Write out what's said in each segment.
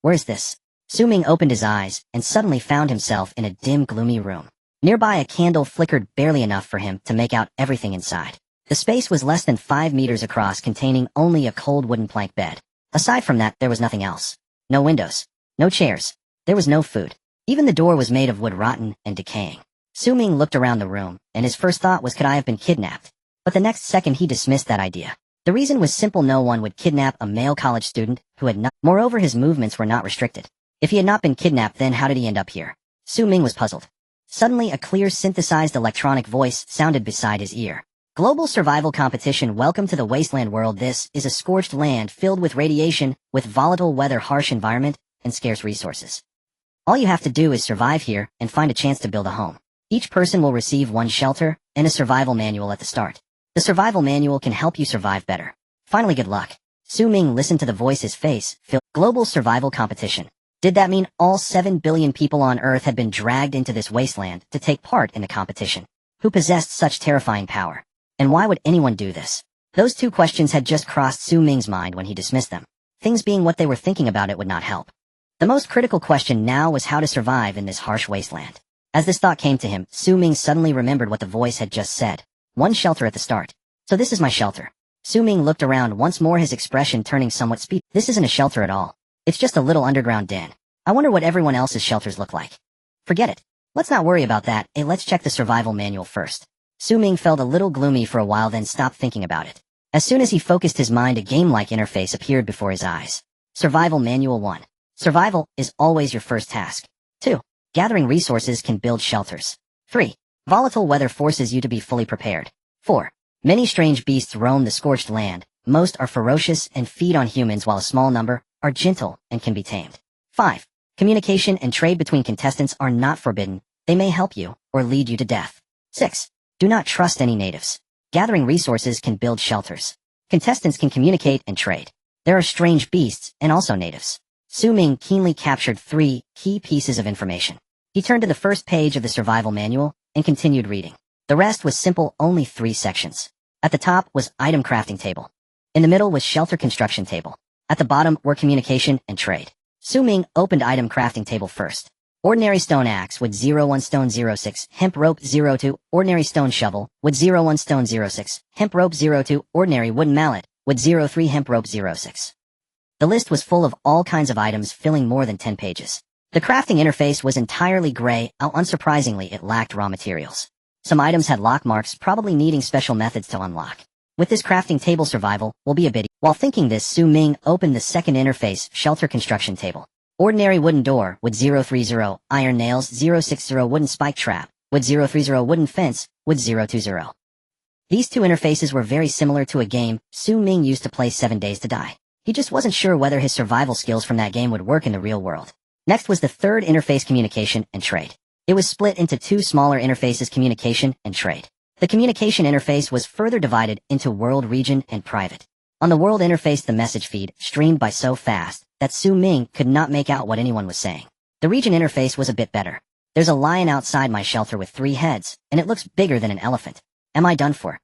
Where's this? Su Ming opened his eyes and suddenly found himself in a dim, gloomy room. Nearby, a candle flickered barely enough for him to make out everything inside. The space was less than 5 meters across, containing only a cold wooden plank bed. Aside from that, there was nothing else. No windows. No chairs. There was no food. Even the door was made of wood, rotten and decaying. Su Ming looked around the room, and his first thought was, could I have been kidnapped? But the next second he dismissed that idea. The reason was simple: no one would kidnap a male college student who had not. Moreover, his movements were not restricted. If he had not been kidnapped, then how did he end up here? Su Ming was puzzled. Suddenly, a clear, synthesized electronic voice sounded beside his ear. Global survival competition. Welcome to the Wasteland world. This is a scorched land filled with radiation, with volatile weather, harsh environment, and scarce resources. All you have to do is survive here and find a chance to build a home. Each person will receive one shelter and a survival manual at the start. The survival manual can help you survive better. Finally, good luck. Su Ming listened to the voice, his face filled. Global survival competition. Did that mean all 7 billion people on Earth had been dragged into this wasteland to take part in the competition? Who possessed such terrifying power? And why would anyone do this? Those two questions had just crossed Su Ming's mind when he dismissed them. Things being what they were thinking about, it would not help. The most critical question now was how to survive in this harsh wasteland. As this thought came to him, Su Ming suddenly remembered what the voice had just said. One shelter at the start. So this is my shelter. Su Ming looked around once more, his expression turning somewhat speechless. This isn't a shelter at all. It's just a little underground den. I wonder what everyone else's shelters look like. Forget it. Let's not worry about that. Let's check the survival manual first. Su Ming felt a little gloomy for a while, then stopped thinking about it. As soon as he focused his mind, a game-like interface appeared before his eyes. Survival Manual 1. Survival is always your first task. 2. Gathering resources can build shelters. 3. Volatile weather forces you to be fully prepared. 4. Many strange beasts roam the scorched land. Most are ferocious and feed on humans, while a small number are gentle and can be tamed. 5. Communication and trade between contestants are not forbidden. They may help you or lead you to death. 6. Do not trust any natives. Gathering resources can build shelters. Contestants can communicate and trade. There are strange beasts and also natives. Su Ming keenly captured 3 key pieces of information. He turned to the first page of the survival manual and continued reading. The rest was simple, only 3 sections. At the top was item crafting table. In the middle was shelter construction table. At the bottom were communication and trade. Su Ming opened item crafting table first. Ordinary stone axe, wood 01 stone 06, hemp rope 02, ordinary stone shovel, wood 01 stone 06, hemp rope 02, ordinary wooden mallet, wood 03, hemp rope 06. The list was full of all kinds of items, filling more than 10 pages. The crafting interface was entirely gray. Unsurprisingly, it lacked raw materials. Some items had lock marks, probably needing special methods to unlock. With this crafting table, survival will be a bit. While thinking this, Su Ming opened the second interface, shelter construction table. Ordinary wooden door, wood 030, iron nails 060, wooden spike trap, wood 030, wooden fence, wood 020. These two interfaces were very similar to a game Su Ming used to play 7 Days to Die. He just wasn't sure whether his survival skills from that game would work in the real world. Next was the third interface, communication and trade. It was split into 2 smaller interfaces, communication and trade. The communication interface was further divided into world, region, and private. On the world interface, the message feed streamed by so fast that Su Ming could not make out what anyone was saying. The region interface was a bit better. There's a lion outside my shelter with 3 heads, and it looks bigger than an elephant. Am I done for?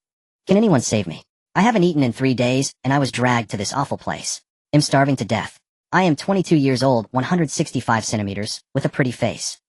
Can anyone save me? I haven't eaten in 3 days, and I was dragged to this awful place. I'm starving to death. I am 22 years old, 165 centimeters, with a pretty face.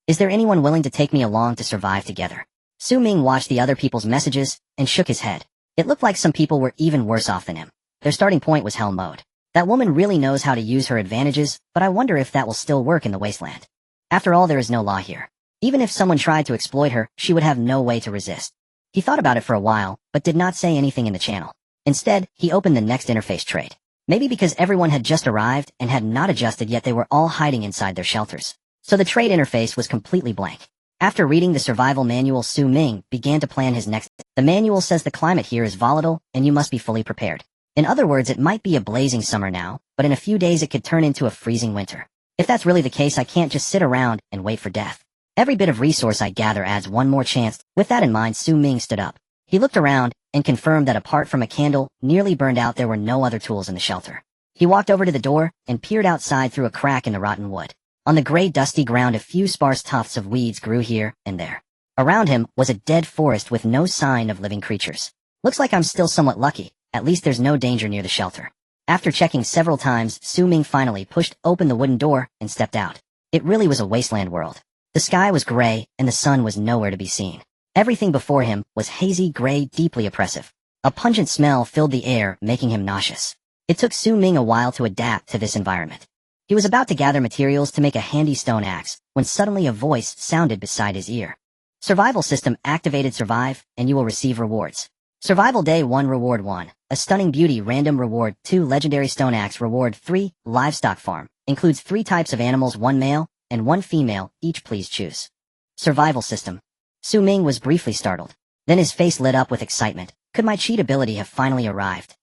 Is there anyone willing to take me along to survive together? Su Ming watched the other people's messages and shook his head. It looked like some people were even worse off than him. Their starting point was hell mode. That woman really knows how to use her advantages, but I wonder if that will still work in the wasteland. After all, there is no law here. Even if someone tried to exploit her, she would have no way to resist. He thought about it for a while, but did not say anything in the channel. Instead, he opened the next interface, trade. Maybe because everyone had just arrived and had not adjusted yet, they were all hiding inside their shelters. So the trade interface was completely blank. After reading the survival manual, Su Ming began to plan his next. The manual says the climate here is volatile and you must be fully prepared. In other words, it might be a blazing summer now, but in a few days it could turn into a freezing winter. If that's really the case, I can't just sit around and wait for death. Every bit of resource I gather adds one more chance. With that in mind, Su Ming stood up. He looked around and confirmed that apart from a candle nearly burned out, there were no other tools in the shelter. He walked over to the door and peered outside through a crack in the rotten wood. On the gray, dusty ground, a few sparse tufts of weeds grew here and there. Around him was a dead forest with no sign of living creatures. Looks like I'm still somewhat lucky. At least there's no danger near the shelter. After checking several times, Su Ming finally pushed open the wooden door and stepped out. It really was a wasteland world. The sky was gray, and the sun was nowhere to be seen. Everything before him was hazy gray, deeply oppressive. A pungent smell filled the air, making him nauseous. It took Su Ming a while to adapt to this environment. He was about to gather materials to make a handy stone axe, when suddenly a voice sounded beside his ear. Survival system activated. Survive, and you will receive rewards. Survival Day 1 Reward 1, a stunning beauty random reward 2 legendary stone axe reward 3 livestock farm, includes 3 types of animals 1 male and 1 female, each please choose. Survival system. Su Ming was briefly startled. Then his face lit up with excitement. Could my cheat ability have finally arrived?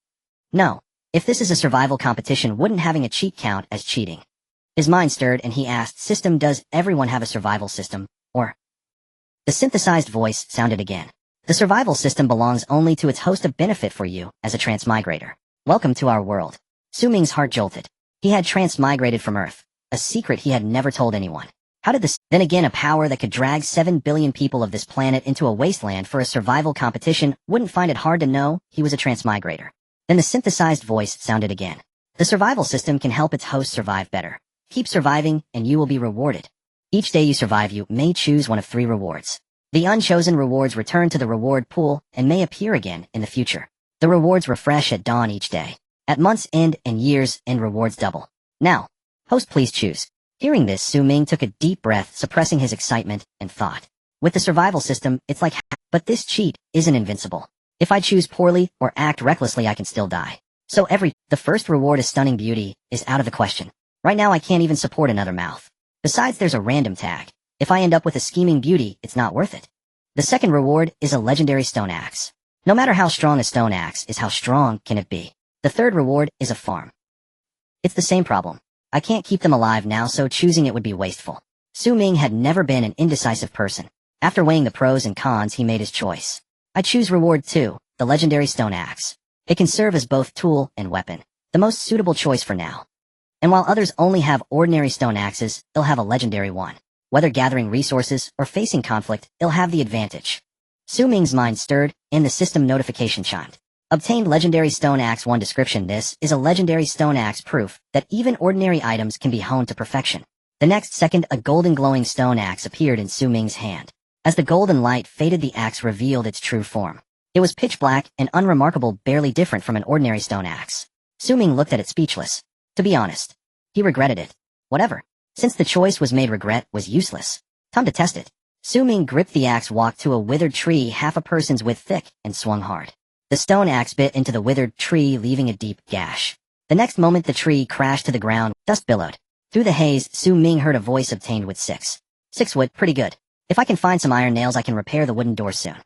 No. If this is a survival competition, wouldn't having a cheat count as cheating? His mind stirred and he asked, System, does everyone have a survival system, or? The synthesized voice sounded again. The survival system belongs only to its host. A benefit for you as a transmigrator. Welcome to our world. Su Ming's heart jolted. He had transmigrated from Earth, a secret he had never told anyone. How did this? Then again, a power that could drag 7 billion people of this planet into a wasteland for a survival competition wouldn't find it hard to know he was a transmigrator. Then the synthesized voice sounded again. The survival system can help its host survive better. Keep surviving, and you will be rewarded. Each day you survive, you may choose one of 3 rewards. The unchosen rewards return to the reward pool and may appear again in the future. The rewards refresh at dawn each day. At month's end and year's end, rewards double. Now, host, please choose. Hearing this, Su Ming took a deep breath, suppressing his excitement, and thought. With the survival system, it's like, but this cheat isn't invincible. If I choose poorly or act recklessly, I can still die. So the first reward is stunning beauty is out of the question. Right now I can't even support another mouth. Besides, there's a random tag. If I end up with a scheming beauty, it's not worth it. The second reward is a legendary stone axe. No matter how strong a stone axe is, how strong can it be? The third reward is a farm. It's the same problem. I can't keep them alive now, so choosing it would be wasteful. Su Ming had never been an indecisive person. After weighing the pros and cons, he made his choice. I choose reward 2, the legendary stone axe. It can serve as both tool and weapon, the most suitable choice for now. And while others only have ordinary stone axes, they'll have a legendary one. Whether gathering resources or facing conflict, they'll have the advantage. Su Ming's mind stirred, and the system notification chimed. Obtained legendary stone axe 1 description. This is a legendary stone axe, proof that even ordinary items can be honed to perfection. The next second, a golden glowing stone axe appeared in Su Ming's hand. As the golden light faded, the axe revealed its true form. It was pitch black and unremarkable, barely different from an ordinary stone axe. Su Ming looked at it speechless. To be honest, he regretted it. Whatever. Since the choice was made, regret was useless. Time to test it. Su Ming gripped the axe, walked to a withered tree half a person's width thick, and swung hard. The stone axe bit into the withered tree, leaving a deep gash. The next moment, the tree crashed to the ground. Dust billowed. Through the haze, Su Ming heard a voice. Obtained with 6 wood. Pretty good. If I can find some iron nails, I can repair the wooden door soon.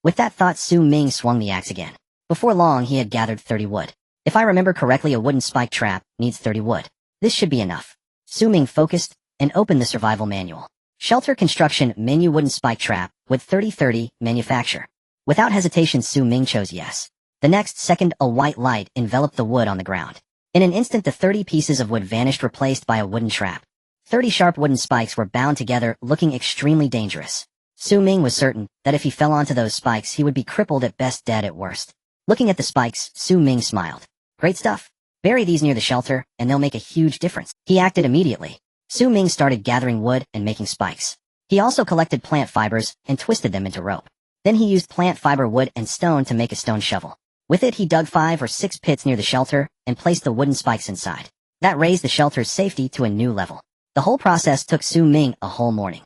With that thought, Su Ming swung the axe again. Before long, he had gathered 30 wood. If I remember correctly, a wooden spike trap needs 30 wood. This should be enough. Su Ming focused and opened the survival manual. Shelter construction menu, wooden spike trap, wood 30-30, manufacture. Without hesitation, Su Ming chose yes. The next second, a white light enveloped the wood on the ground. In an instant, the 30 pieces of wood vanished, replaced by a wooden trap. 30 sharp wooden spikes were bound together, looking extremely dangerous. Su Ming was certain that if he fell onto those spikes, he would be crippled at best, dead at worst. Looking at the spikes, Su Ming smiled. Great stuff. Bury these near the shelter, and they'll make a huge difference. He acted immediately. Su Ming started gathering wood and making spikes. He also collected plant fibers and twisted them into rope. Then he used plant fiber, wood, and stone to make a stone shovel. With it, he dug 5 or 6 pits near the shelter and placed the wooden spikes inside. That raised the shelter's safety to a new level. The whole process took Su Ming a whole morning.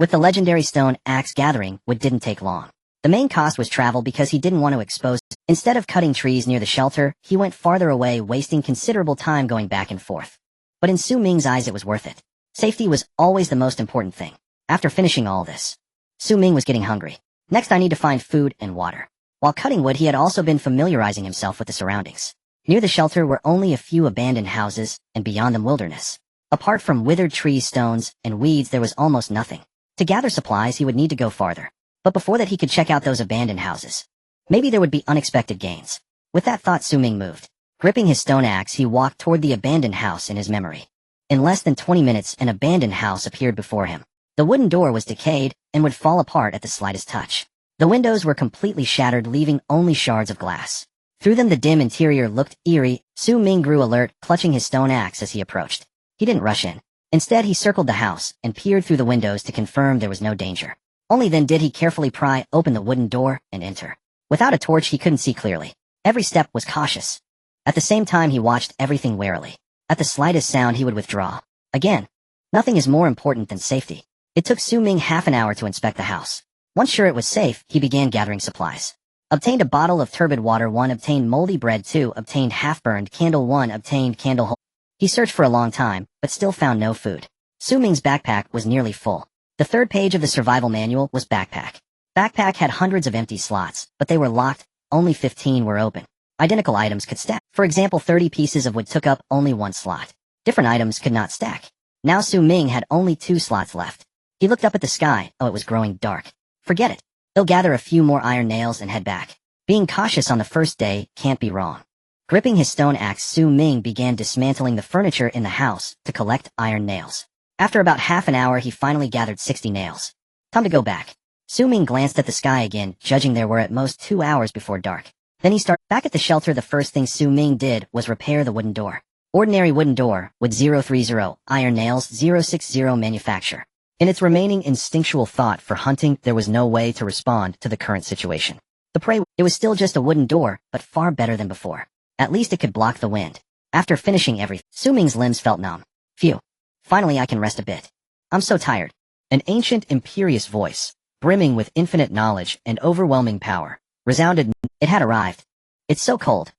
With the legendary stone axe, gathering wood didn't take long. The main cost was travel, because he didn't want to expose. Instead of cutting trees near the shelter, he went farther away, wasting considerable time going back and forth. But in Su Ming's eyes, it was worth it. Safety was always the most important thing. After finishing all this, Su Ming was getting hungry. Next, I need to find food and water. While cutting wood, he had also been familiarizing himself with the surroundings. Near the shelter were only a few abandoned houses, and beyond them, wilderness. Apart from withered trees, stones, and weeds, there was almost nothing. To gather supplies, he would need to go farther. But before that, he could check out those abandoned houses. Maybe there would be unexpected gains. With that thought, Su Ming moved. Gripping his stone axe, he walked toward the abandoned house in his memory. In less than 20 minutes, an abandoned house appeared before him. The wooden door was decayed and would fall apart at the slightest touch. The windows were completely shattered, leaving only shards of glass. Through them the dim interior looked eerie. Ming grew alert, clutching his stone axe as he approached. He didn't rush in. Instead he circled the house and peered through the windows to confirm there was no danger. Only then did he carefully pry open the wooden door and enter. Without a torch he couldn't see clearly. Every step was cautious. At the same time he watched everything warily. At the slightest sound he would withdraw. Again, nothing is more important than safety. It took Ming half an hour to inspect the house. Once sure it was safe, he began gathering supplies. Obtained a bottle of turbid water. 1 obtained moldy bread. 2 obtained half-burned candle. 1 obtained candle hole. He searched for a long time, but still found no food. Ming's backpack was nearly full. The third page of the survival manual was backpack. Backpack had hundreds of empty slots, but they were locked. Only 15 were open. Identical items could stack. For example, 30 pieces of wood took up only 1 slot. Different items could not stack. Now Ming had only 2 slots left. He looked up at the sky. Oh, it was growing dark. Forget it. He'll gather a few more iron nails and head back. Being cautious on the first day can't be wrong. Gripping his stone axe, Ming began dismantling the furniture in the house to collect iron nails. After about half an hour he finally gathered 60 nails. Time to go back. Ming glanced at the sky again, judging there were at most 2 hours before dark. Then he started back at the shelter. The first thing Ming did was repair the wooden door. Ordinary wooden door, with 030, iron nails, 060 manufacture. In its remaining instinctual thought for hunting, there was no way to respond to the current situation. The prey, it was still just a wooden door, but far better than before. At least it could block the wind. After finishing everything, Ming's limbs felt numb. Phew. Finally I can rest a bit. I'm so tired. An ancient, imperious voice, brimming with infinite knowledge and overwhelming power, resounded. It had arrived. It's so cold.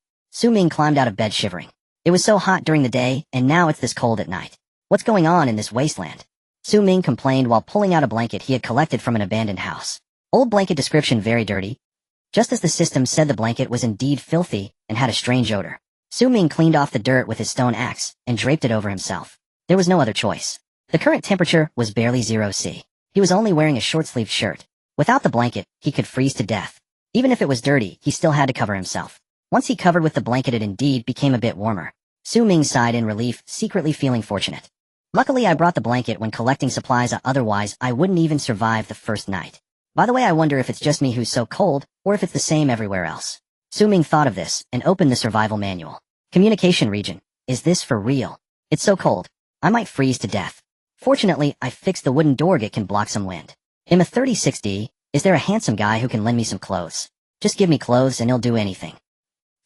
Ming climbed out of bed shivering. It was so hot during the day, and now it's this cold at night. What's going on in this wasteland? Ming complained while pulling out a blanket he had collected from an abandoned house. Old blanket description: very dirty. Just as the system said, the blanket was indeed filthy and had a strange odor. Ming cleaned off the dirt with his stone axe and draped it over himself. There was no other choice. The current temperature was barely 0°C. He was only wearing a short-sleeved shirt. Without the blanket, he could freeze to death. Even if it was dirty, he still had to cover himself. Once he covered with the blanket, it indeed became a bit warmer. Ming sighed in relief, secretly feeling fortunate. Luckily I brought the blanket when collecting supplies, otherwise I wouldn't even survive the first night. By the way, I wonder if it's just me who's so cold, or if it's the same everywhere else. Ming thought of this, and opened the survival manual. Communication region. Is this for real? It's so cold. I might freeze to death. Fortunately, I fixed the wooden door. It can block some wind. I'm a 36D. Is there a handsome guy who can lend me some clothes? Just give me clothes and he'll do anything.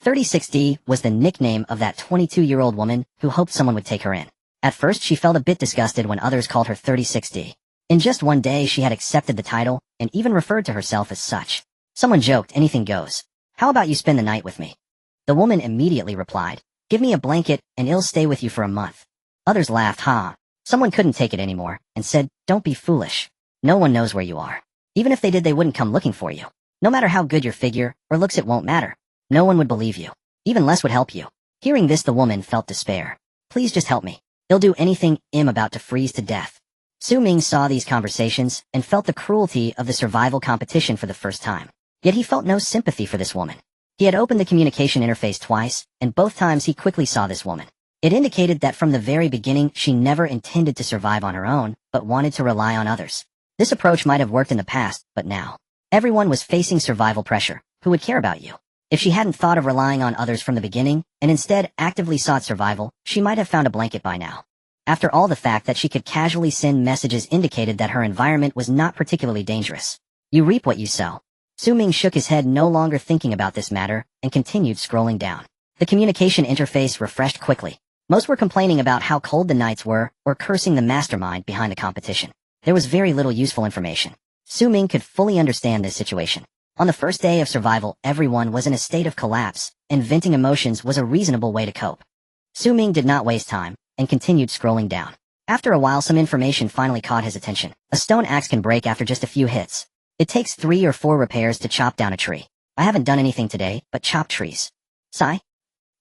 36D was the nickname of that 22-year-old woman who hoped someone would take her in. At first she felt a bit disgusted when others called her 36D. In just one day she had accepted the title, and even referred to herself as such. Someone joked, anything goes. How about you spend the night with me? The woman immediately replied, give me a blanket and I'll stay with you for a month. Others laughed, ha. Someone couldn't take it anymore, and said, don't be foolish. No one knows where you are. Even if they did, they wouldn't come looking for you. No matter how good your figure or looks, it won't matter. No one would believe you. Even less would help you. Hearing this, the woman felt despair. Please just help me. He'll do anything. I'm about to freeze to death. Ming saw these conversations and felt the cruelty of the survival competition for the first time. Yet he felt no sympathy for this woman. He had opened the communication interface twice, and both times he quickly saw this woman. It indicated that from the very beginning she never intended to survive on her own, but wanted to rely on others. This approach might have worked in the past, but now everyone was facing survival pressure. Who would care about you? If she hadn't thought of relying on others from the beginning, and instead actively sought survival, she might have found a blanket by now. After all, the fact that she could casually send messages indicated that her environment was not particularly dangerous. You reap what you sow. Ming shook his head, no longer thinking about this matter, and continued scrolling down. The communication interface refreshed quickly. Most were complaining about how cold the nights were, or cursing the mastermind behind the competition. There was very little useful information. Ming could fully understand this situation. On the first day of survival, everyone was in a state of collapse, and venting emotions was a reasonable way to cope. Ming did not waste time, and continued scrolling down. After a while, some information finally caught his attention. A stone axe can break after just a few hits. It takes 3 or 4 repairs to chop down a tree. I haven't done anything today, but chop trees. Sigh?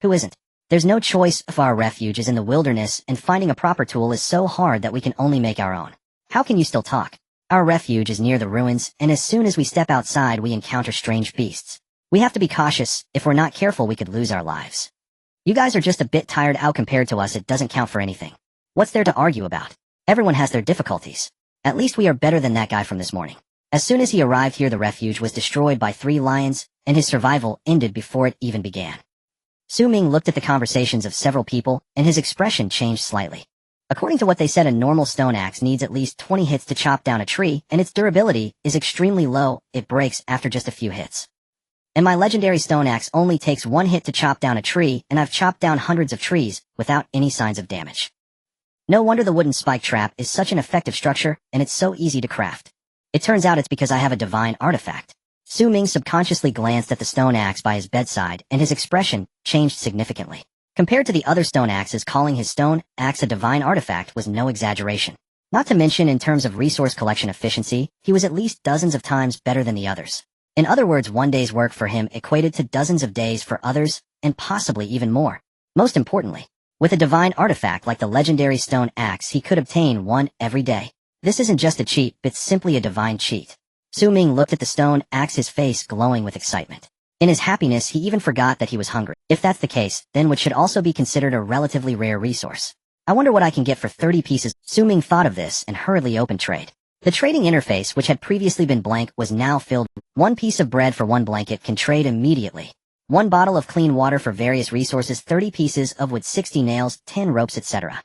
Who isn't? There's no choice if our refuge is in the wilderness, and finding a proper tool is so hard that we can only make our own. How can you still talk? Our refuge is near the ruins, and as soon as we step outside we encounter strange beasts. We have to be cautious. If we're not careful we could lose our lives. You guys are just a bit tired out compared to us. It doesn't count for anything. What's there to argue about? Everyone has their difficulties. At least we are better than that guy from this morning. As soon as he arrived here, the refuge was destroyed by 3 lions, and his survival ended before it even began. Ming looked at the conversations of several people, and his expression changed slightly. According to what they said, a normal stone axe needs at least 20 hits to chop down a tree, and its durability is extremely low. It breaks after just a few hits. And my legendary stone axe only takes 1 hit to chop down a tree, and I've chopped down hundreds of trees without any signs of damage. No wonder the wooden spike trap is such an effective structure, and it's so easy to craft. It turns out it's because I have a divine artifact. Ming subconsciously glanced at the stone axe by his bedside, and his expression changed significantly. Compared to the other stone axes, calling his stone axe a divine artifact was no exaggeration. Not to mention, in terms of resource collection efficiency, he was at least dozens of times better than the others. In other words, one day's work for him equated to dozens of days for others, and possibly even more. Most importantly, with a divine artifact like the legendary stone axe, he could obtain one every day. This isn't just a cheat, it's simply a divine cheat. Ming looked at the stone axe, his face glowing with excitement. In his happiness, he even forgot that he was hungry. If that's the case, then what should also be considered a relatively rare resource. I wonder what I can get for 30 pieces. Ming thought of this and hurriedly opened trade. The trading interface, which had previously been blank, was now filled. 1 piece of bread for 1 blanket can trade immediately. 1 bottle of clean water for various resources, 30 pieces of wood, 60 nails, 10 ropes, etc.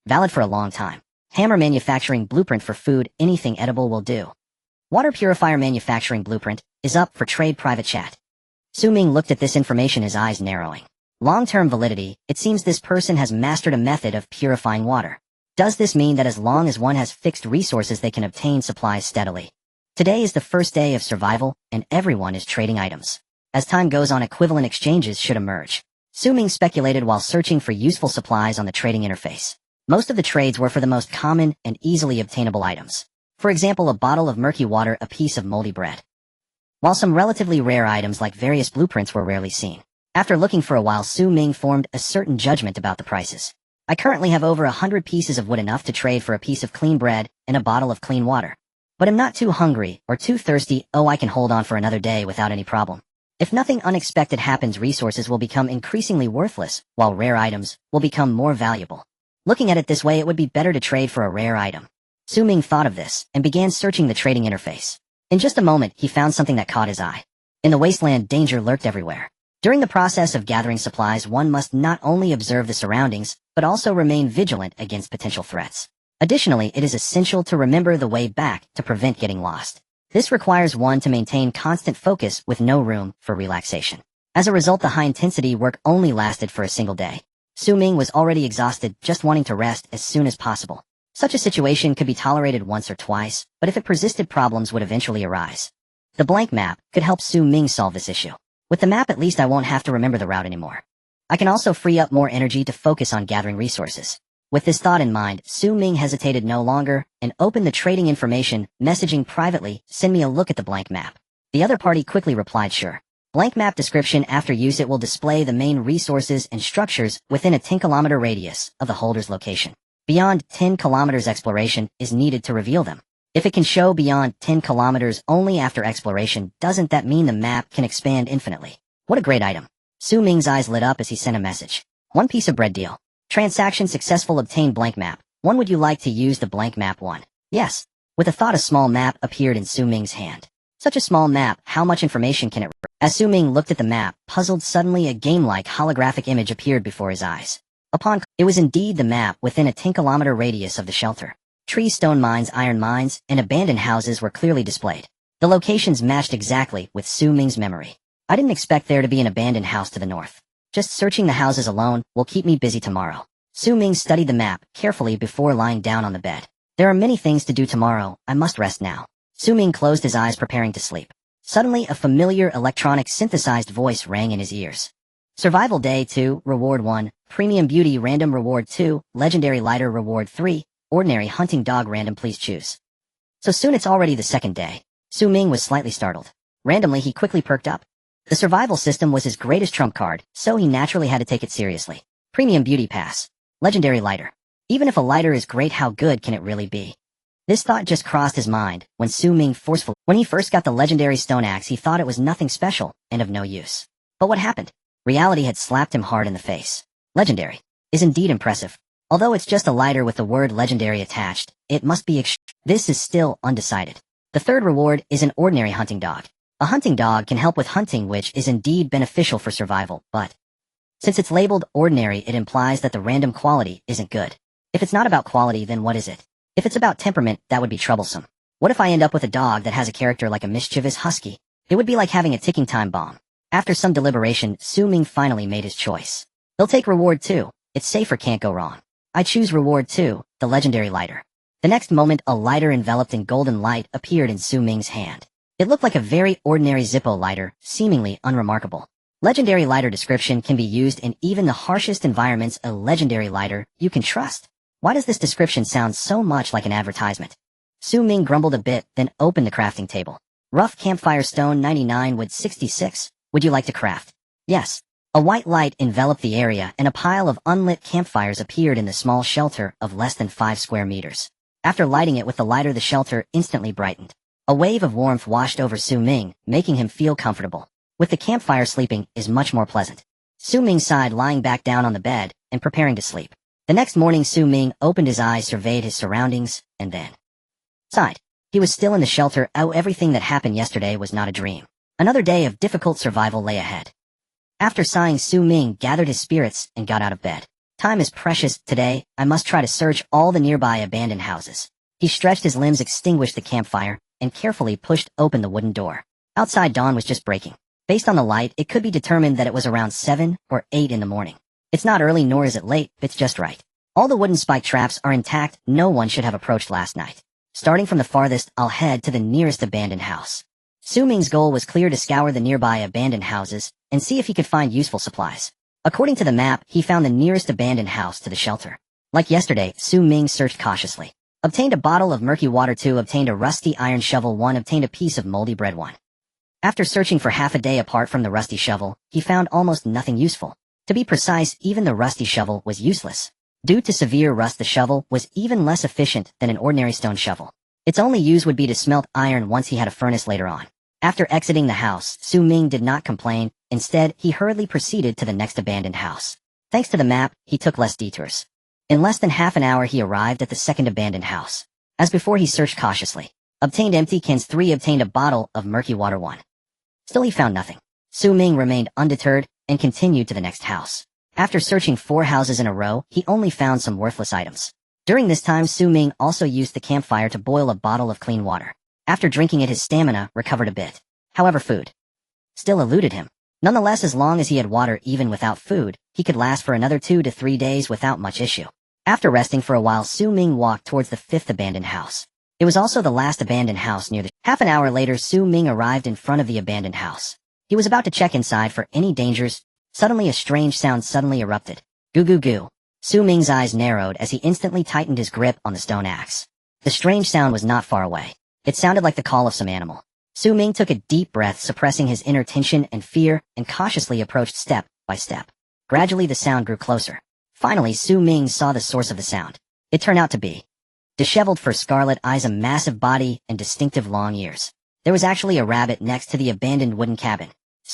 Valid for a long time. Hammer manufacturing blueprint for food, anything edible will do. Water purifier manufacturing blueprint is up for trade. Private chat. Ming looked at this information, his eyes narrowing. Long-term validity, it seems this person has mastered a method of purifying water. Does this mean that as long as one has fixed resources, they can obtain supplies steadily? Today is the first day of survival, and everyone is trading items. As time goes on, equivalent exchanges should emerge. Ming speculated while searching for useful supplies on the trading interface. Most of the trades were for the most common and easily obtainable items. For example, a bottle of murky water, a piece of moldy bread. While some relatively rare items like various blueprints were rarely seen. After looking for a while, Ming formed a certain judgment about the prices. I currently have over 100 pieces of wood, enough to trade for a piece of clean bread and a bottle of clean water. But I'm not too hungry or too thirsty. Oh, I can hold on for another day without any problem. If nothing unexpected happens, resources will become increasingly worthless, while rare items will become more valuable. Looking at it this way, it would be better to trade for a rare item. Ming thought of this and began searching the trading interface. In just a moment, he found something that caught his eye. In the wasteland, danger lurked everywhere. During the process of gathering supplies, one must not only observe the surroundings, but also remain vigilant against potential threats. Additionally, it is essential to remember the way back to prevent getting lost. This requires one to maintain constant focus with no room for relaxation. As a result, the high-intensity work only lasted for a single day. Ming was already exhausted, just wanting to rest as soon as possible. Such a situation could be tolerated once or twice, but if it persisted, problems would eventually arise. The blank map could help Ming solve this issue. With the map, at least I won't have to remember the route anymore. I can also free up more energy to focus on gathering resources. With this thought in mind, Ming hesitated no longer and opened the trading information, messaging privately, "Send me a look at the blank map." The other party quickly replied, "Sure." Blank map description: after use, it will display the main resources and structures within a 10-kilometer radius of the holder's location. Beyond 10 kilometers, exploration is needed to reveal them. If it can show beyond 10 kilometers only after exploration, doesn't that mean the map can expand infinitely? What a great item. Ming's eyes lit up as he sent a message. 1 piece of bread deal. Transaction successful. Obtain blank map. Would you like to use the blank map? 1. Yes. With a thought, a small map appeared in Ming's hand. Such a small map, how much information can it? As Ming looked at the map, puzzled, suddenly a game-like holographic image appeared before his eyes. It was indeed the map within a 10-kilometer radius of the shelter. Trees, stone mines, iron mines, and abandoned houses were clearly displayed. The locations matched exactly with Ming's memory. I didn't expect there to be an abandoned house to the north. Just searching the houses alone will keep me busy tomorrow. Ming studied the map carefully before lying down on the bed. There are many things to do tomorrow. I must rest now. Ming closed his eyes, preparing to sleep. Suddenly, a familiar electronic synthesized voice rang in his ears. Survival Day 2, Reward 1, Premium Beauty Random Reward 2, Legendary Lighter Reward 3, Ordinary Hunting Dog Random, please choose. So soon it's already the second day. Ming was slightly startled. Randomly, he quickly perked up. The survival system was his greatest trump card, so he naturally had to take it seriously. Premium Beauty Pass. Legendary Lighter. Even if a lighter is great, how good can it really be? This thought just crossed his mind when Ming forcefully. When he first got the legendary stone axe, he thought it was nothing special and of no use. But what happened? Reality had slapped him hard in the face. Legendary is indeed impressive. Although it's just a lighter with the word legendary attached, it must be this is still undecided. The third reward is an ordinary hunting dog. A hunting dog can help with hunting, which is indeed beneficial for survival, but since it's labeled ordinary, it implies that the random quality isn't good. If it's not about quality, then what is it? If it's about temperament, that would be troublesome. What if I end up with a dog that has a character like a mischievous husky? It would be like having a ticking time bomb. After some deliberation, Ming finally made his choice. He'll take reward 2. It's safer, can't go wrong. I choose reward 2, the legendary lighter. The next moment, a lighter enveloped in golden light appeared in Ming's hand. It looked like a very ordinary Zippo lighter, seemingly unremarkable. Legendary lighter description can be used in even the harshest environments. A legendary lighter you can trust. Why does this description sound so much like an advertisement? Ming grumbled a bit, then opened the crafting table. Rough campfire stone 99 wood 66. Would you like to craft? Yes. A white light enveloped the area and a pile of unlit campfires appeared in the small shelter of less than 5 square meters. After lighting it with the lighter, the shelter instantly brightened. A wave of warmth washed over Ming, making him feel comfortable. With the campfire, sleeping is much more pleasant. Ming sighed, lying back down on the bed and preparing to sleep. The next morning, Ming opened his eyes, surveyed his surroundings, and then sighed. He was still in the shelter. Oh, everything that happened yesterday was not a dream. Another day of difficult survival lay ahead. After sighing, Ming gathered his spirits and got out of bed. Time is precious. Today, I must try to search all the nearby abandoned houses. He stretched his limbs, extinguished the campfire, and carefully pushed open the wooden door. Outside, dawn was just breaking. Based on the light, it could be determined that it was around 7 or 8 in the morning. It's not early nor is it late, it's just right. All the wooden spike traps are intact. No one should have approached last night. Starting from the farthest, I'll head to the nearest abandoned house. Ming's goal was clear: to scour the nearby abandoned houses and see if he could find useful supplies. According to the map, he found the nearest abandoned house to the shelter. Like yesterday, Ming searched cautiously. Obtained a bottle of murky water 2, obtained a rusty iron shovel 1, obtained a piece of moldy bread 1. After searching for half a day apart from the rusty shovel, he found almost nothing useful. To be precise, even the rusty shovel was useless. Due to severe rust, the shovel was even less efficient than an ordinary stone shovel. Its only use would be to smelt iron once he had a furnace later on. After exiting the house, Ming did not complain. Instead, he hurriedly proceeded to the next abandoned house. Thanks to the map, he took less detours. In less than half an hour, he arrived at the second abandoned house. As before, he searched cautiously. Obtained empty cans 3, obtained a bottle of murky water 1. Still, he found nothing. Ming remained undeterred and continued to the next house. After searching 4 houses in a row, he only found some worthless items. During this time, Ming also used the campfire to boil a bottle of clean water. After drinking it, his stamina recovered a bit. However, food still eluded him. Nonetheless, as long as he had water, even without food, he could last for another 2 to 3 days without much issue. After resting for a while, Ming walked towards the 5th abandoned house. It was also the last abandoned house near the... Half an hour later, Ming arrived in front of the abandoned house. He was about to check inside for any dangers. Suddenly, a strange sound suddenly erupted. Goo goo goo. Ming's eyes narrowed as he instantly tightened his grip on the stone axe. The strange sound was not far away. It sounded like the call of some animal. Ming took a deep breath, suppressing his inner tension and fear, and cautiously approached step by step. Gradually, the sound grew closer. Finally, Ming saw the source of the sound. It turned out to be disheveled fur, scarlet eyes, a massive body, and distinctive long ears. There was actually a rabbit next to the abandoned wooden cabin.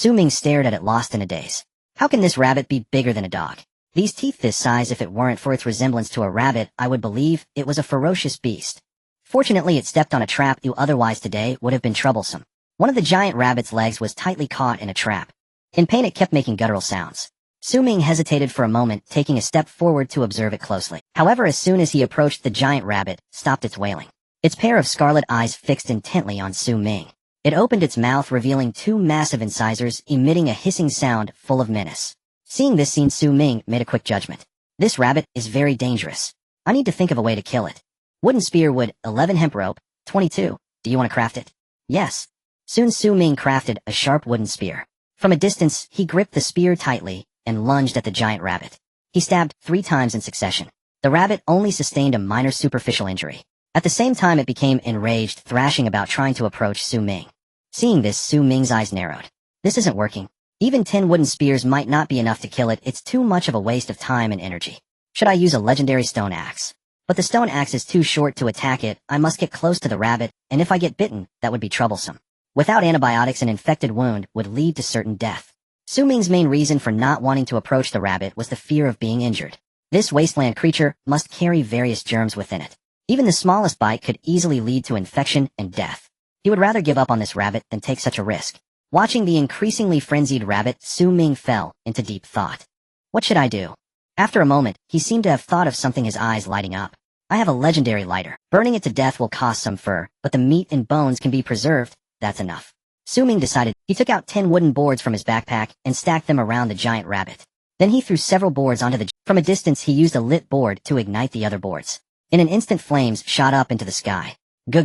Ming stared at it, lost in a daze. How can this rabbit be bigger than a dog? These teeth this size, if it weren't for its resemblance to a rabbit, I would believe it was a ferocious beast. Fortunately, it stepped on a trap, otherwise today would have been troublesome. One of the giant rabbit's legs was tightly caught in a trap. In pain, it kept making guttural sounds. Ming hesitated for a moment, taking a step forward to observe it closely. However, as soon as he approached, the giant rabbit stopped its wailing. Its pair of scarlet eyes fixed intently on Ming. It opened its mouth, revealing 2 massive incisors, emitting a hissing sound full of menace. Seeing this scene, Ming made a quick judgment. This rabbit is very dangerous. I need to think of a way to kill it. Wooden spear wood, 11 hemp rope, 22. Do you want to craft it? Yes. Soon Ming crafted a sharp wooden spear. From a distance, he gripped the spear tightly and lunged at the giant rabbit. He stabbed 3 times in succession. The rabbit only sustained a minor superficial injury. At the same time, it became enraged, thrashing about, trying to approach Ming. Seeing this, Ming's eyes narrowed. This isn't working. Even 10 wooden spears might not be enough to kill it. It's too much of a waste of time and energy. Should I use a legendary stone axe? But the stone axe is too short to attack it. I must get close to the rabbit, and if I get bitten, that would be troublesome. Without antibiotics, an infected wound would lead to certain death. Ming's main reason for not wanting to approach the rabbit was the fear of being injured. This wasteland creature must carry various germs within it. Even the smallest bite could easily lead to infection and death. He He would rather give up on this rabbit than take such a risk. Watching the increasingly frenzied rabbit, Ming fell into deep thought. What should I do? After a moment, he seemed to have thought of something, his eyes lighting up. I have a legendary lighter. Burning it to death will cost some fur, but the meat and bones can be preserved. That's enough. Ming decided. He took out 10 wooden boards from his backpack and stacked them around the giant rabbit. Then he threw several boards onto the... From a distance, he used a lit board to ignite the other boards. In an instant, flames shot up into the sky. Go.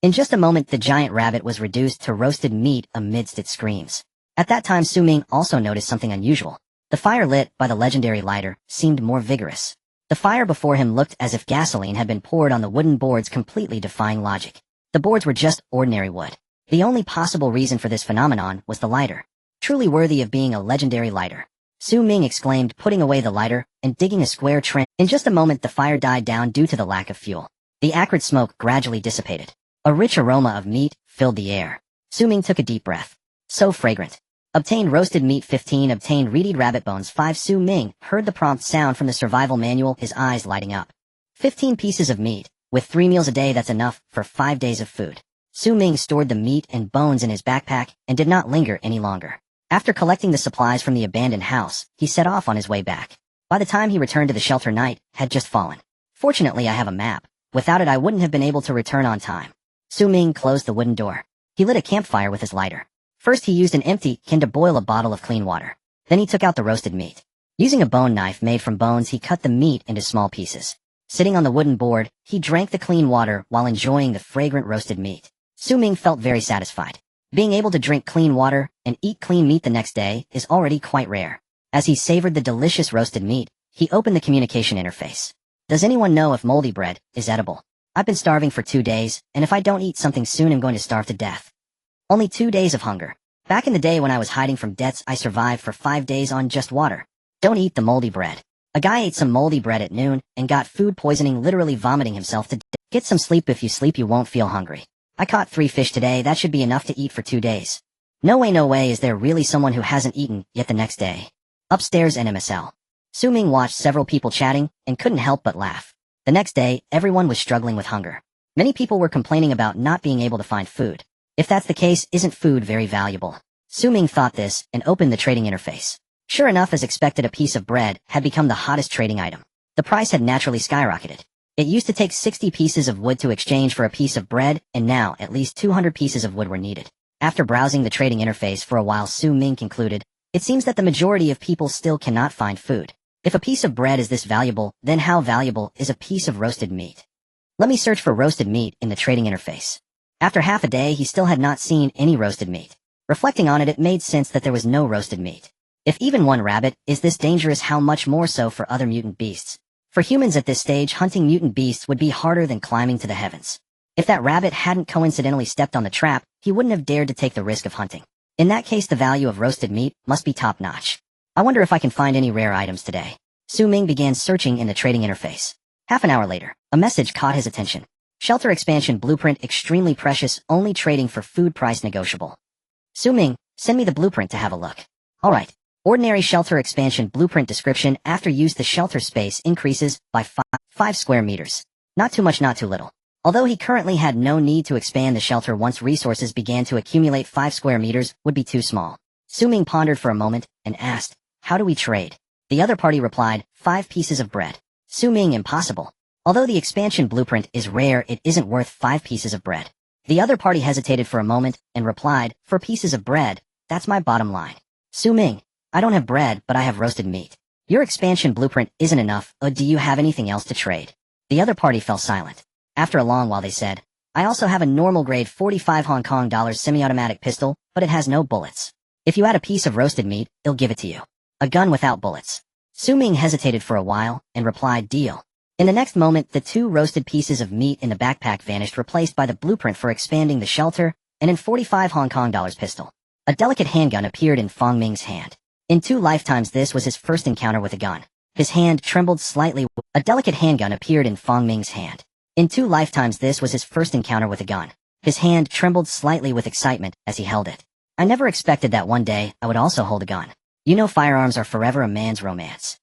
In just a moment, the giant rabbit was reduced to roasted meat amidst its screams. At that time, Ming also noticed something unusual. The fire lit by the legendary lighter seemed more vigorous. The fire before him looked as if gasoline had been poured on the wooden boards, completely defying logic. The boards were just ordinary wood. The only possible reason for this phenomenon was the lighter. Truly worthy of being a legendary lighter. Ming exclaimed, putting away the lighter and digging a square trench. In just a moment, the fire died down due to the lack of fuel. The acrid smoke gradually dissipated. A rich aroma of meat filled the air. Ming took a deep breath. So fragrant. Obtained roasted meat 15. Obtained reedied rabbit bones 5. Ming heard the prompt sound from the survival manual, his eyes lighting up. 15 pieces of meat. With 3 meals a day, that's enough for 5 days of food. Ming stored the meat and bones in his backpack and did not linger any longer. After collecting the supplies from the abandoned house, he set off on his way back. By the time he returned to the shelter, night had just fallen. Fortunately, I have a map. Without it, I wouldn't have been able to return on time. Ming closed the wooden door. He lit a campfire with his lighter. First, he used an empty can to boil a bottle of clean water. Then he took out the roasted meat. Using a bone knife made from bones, he cut the meat into small pieces. Sitting on the wooden board, he drank the clean water while enjoying the fragrant roasted meat. Ming felt very satisfied. Being able to drink clean water and eat clean meat the next day is already quite rare. As he savored the delicious roasted meat, he opened the communication interface. Does anyone know if moldy bread is edible? I've been starving for 2 days, and if I don't eat something soon, I'm going to starve to death. Only 2 days of hunger. Back in the day when I was hiding from debts, I survived for 5 days on just water. Don't eat the moldy bread. A guy ate some moldy bread at noon and got food poisoning, literally vomiting himself to death. Get some sleep. If you sleep, you won't feel hungry. I caught 3 fish today. That should be enough to eat for 2 days. No way is there really someone who hasn't eaten yet. The next day. Upstairs, NMSL. Ming watched several people chatting and couldn't help but laugh. The next day, everyone was struggling with hunger. Many people were complaining about not being able to find food. If that's the case, isn't food very valuable? Ming thought this and opened the trading interface. Sure enough, as expected, a piece of bread had become the hottest trading item. The price had naturally skyrocketed. It used to take 60 pieces of wood to exchange for a piece of bread, and now at least 200 pieces of wood were needed. After browsing the trading interface for a while, Ming concluded, it seems that the majority of people still cannot find food. If a piece of bread is this valuable, then how valuable is a piece of roasted meat? Let me search for roasted meat in the trading interface. After half a day, he still had not seen any roasted meat. Reflecting on it, it made sense that there was no roasted meat. If even one rabbit is this dangerous, how much more so for other mutant beasts? For humans at this stage, hunting mutant beasts would be harder than climbing to the heavens. If that rabbit hadn't coincidentally stepped on the trap, he wouldn't have dared to take the risk of hunting. In that case, the value of roasted meat must be top-notch. I wonder if I can find any rare items today. Ming began searching in the trading interface. Half an hour later, a message caught his attention. Shelter expansion blueprint extremely precious, only trading for food, price negotiable. Ming, send me the blueprint to have a look. Alright. Ordinary shelter expansion blueprint description. After use, the shelter space increases by 5 square meters. Not too much, not too little. Although he currently had no need to expand the shelter once resources began to accumulate, 5 square meters would be too small. Ming pondered for a moment and asked, how do we trade? The other party replied, 5 pieces of bread. Ming, impossible. Although the expansion blueprint is rare, it isn't worth 5 pieces of bread. The other party hesitated for a moment and replied, 4 pieces of bread, that's my bottom line. Ming, I don't have bread, but I have roasted meat. Your expansion blueprint isn't enough, do you have anything else to trade? The other party fell silent. After a long while they said, I also have a normal grade 45 Hong Kong dollars semi-automatic pistol, but it has no bullets. If you add a piece of roasted meat, I'll give it to you. A gun without bullets. Ming hesitated for a while and replied, deal. In the next moment, the 2 roasted pieces of meat in the backpack vanished, replaced by the blueprint for expanding the shelter and an 45 Hong Kong dollars pistol. A delicate handgun appeared in Ming's hand. In 2 lifetimes, this was his first encounter with a gun. His hand trembled slightly. A delicate handgun appeared in Ming's hand. In 2 lifetimes, this was his first encounter with a gun. His hand trembled slightly with excitement as he held it. I never expected that one day I would also hold a gun. You know, firearms are forever a man's romance.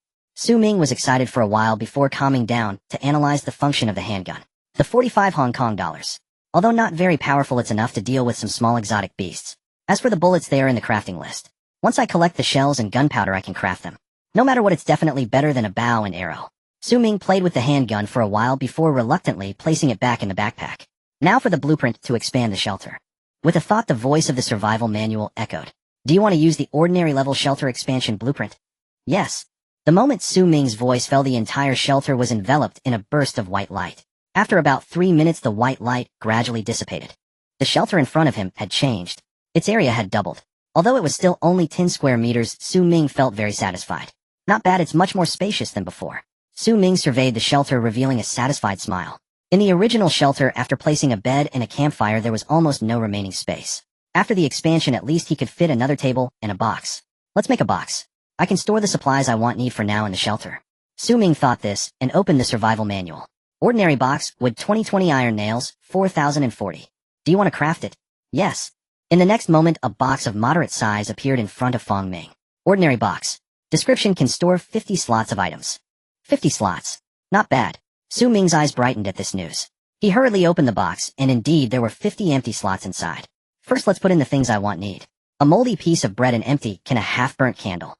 Ming was excited for a while before calming down to analyze the function of the handgun. The 45 Hong Kong dollars. Although not very powerful, it's enough to deal with some small exotic beasts. As for the bullets, they are in the crafting list. Once I collect the shells and gunpowder, I can craft them. No matter what, it's definitely better than a bow and arrow. Ming played with the handgun for a while before reluctantly placing it back in the backpack. Now for the blueprint to expand the shelter. With a thought, the voice of the survival manual echoed. Do you want to use the ordinary level shelter expansion blueprint? Yes. The moment Ming's voice fell, the entire shelter was enveloped in a burst of white light. After about 3 minutes, the white light gradually dissipated. The shelter in front of him had changed. Its area had doubled. Although it was still only 10 square meters, Ming felt very satisfied. Not bad, it's much more spacious than before. Ming surveyed the shelter, revealing a satisfied smile. In the original shelter, after placing a bed and a campfire, there was almost no remaining space. After the expansion, at least he could fit another table and a box. Let's make a box. I can store the supplies I need for now in the shelter. Ming thought this and opened the survival manual. Ordinary box, wood 2020, iron nails, 4040. Do you want to craft it? Yes. In the next moment, a box of moderate size appeared in front of Ming. Ordinary box. Description: can store 50 slots of items. 50 slots. Not bad. Ming's eyes brightened at this news. He hurriedly opened the box, and indeed there were 50 empty slots inside. First, let's put in the things I need. A moldy piece of bread and empty can a half-burnt candle.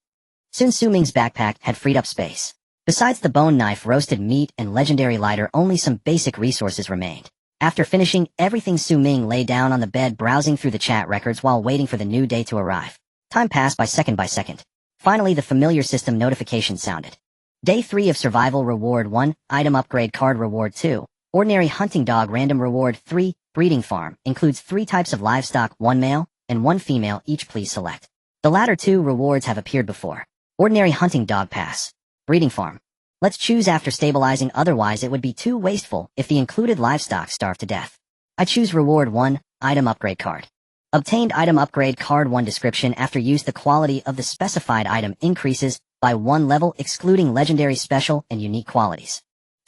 Soon Ming's backpack had freed up space. Besides the bone knife, roasted meat, and legendary lighter, only some basic resources remained. After finishing everything, Ming lay down on the bed, browsing through the chat records while waiting for the new day to arrive. Time passed by second. Finally, the familiar system notification sounded. Day 3 of survival: reward 1, item upgrade card; reward 2, ordinary hunting dog; random reward 3, breeding farm, includes 3 types of livestock, 1 male and 1 female each. Please select. The latter 2 rewards have appeared before. Ordinary hunting dog pass. Breeding farm. Let's choose after stabilizing, otherwise it would be too wasteful if the included livestock starved to death. I choose reward 1, item upgrade card. Obtained item upgrade card 1. Description: after use, the quality of the specified item increases by 1 level, excluding legendary, special, and unique qualities.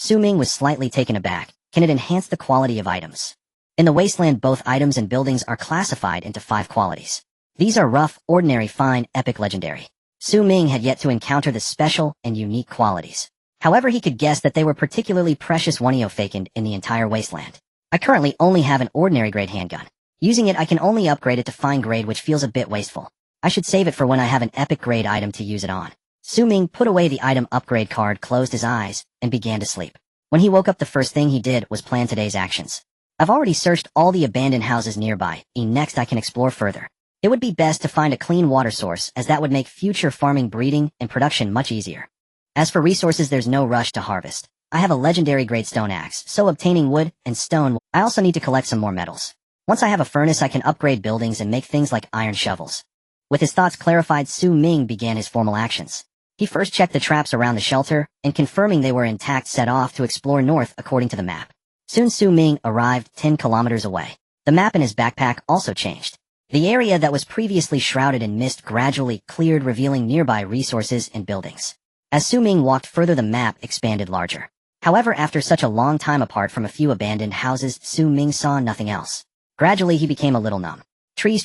Ming was slightly taken aback. Can it enhance the quality of items? In the Wasteland, both items and buildings are classified into 5 qualities. These are rough, ordinary, fine, epic, legendary. Ming had yet to encounter the special and unique qualities. However, he could guess that they were particularly precious vacant in the entire Wasteland. I currently only have an ordinary grade handgun. Using it, I can only upgrade it to fine grade, which feels a bit wasteful. I should save it for when I have an epic grade item to use it on. Ming put away the item upgrade card, closed his eyes, and began to sleep. When he woke up, the first thing he did was plan today's actions. I've already searched all the abandoned houses nearby, and next I can explore further. It would be best to find a clean water source, as that would make future farming, breeding, and production much easier. As for resources, there's no rush to harvest. I have a legendary great stone axe, so obtaining wood and stone. I also need to collect some more metals. Once I have a furnace, I can upgrade buildings and make things like iron shovels. With his thoughts clarified, Ming began his formal actions. He first checked the traps around the shelter, and confirming they were intact, set off to explore north according to the map. Soon Ming arrived 10 kilometers away. The map in his backpack also changed. The area that was previously shrouded in mist gradually cleared, revealing nearby resources and buildings. As Ming walked further, the map expanded larger. However, after such a long time apart from a few abandoned houses, Ming saw nothing else. Gradually, he became a little numb. Trees,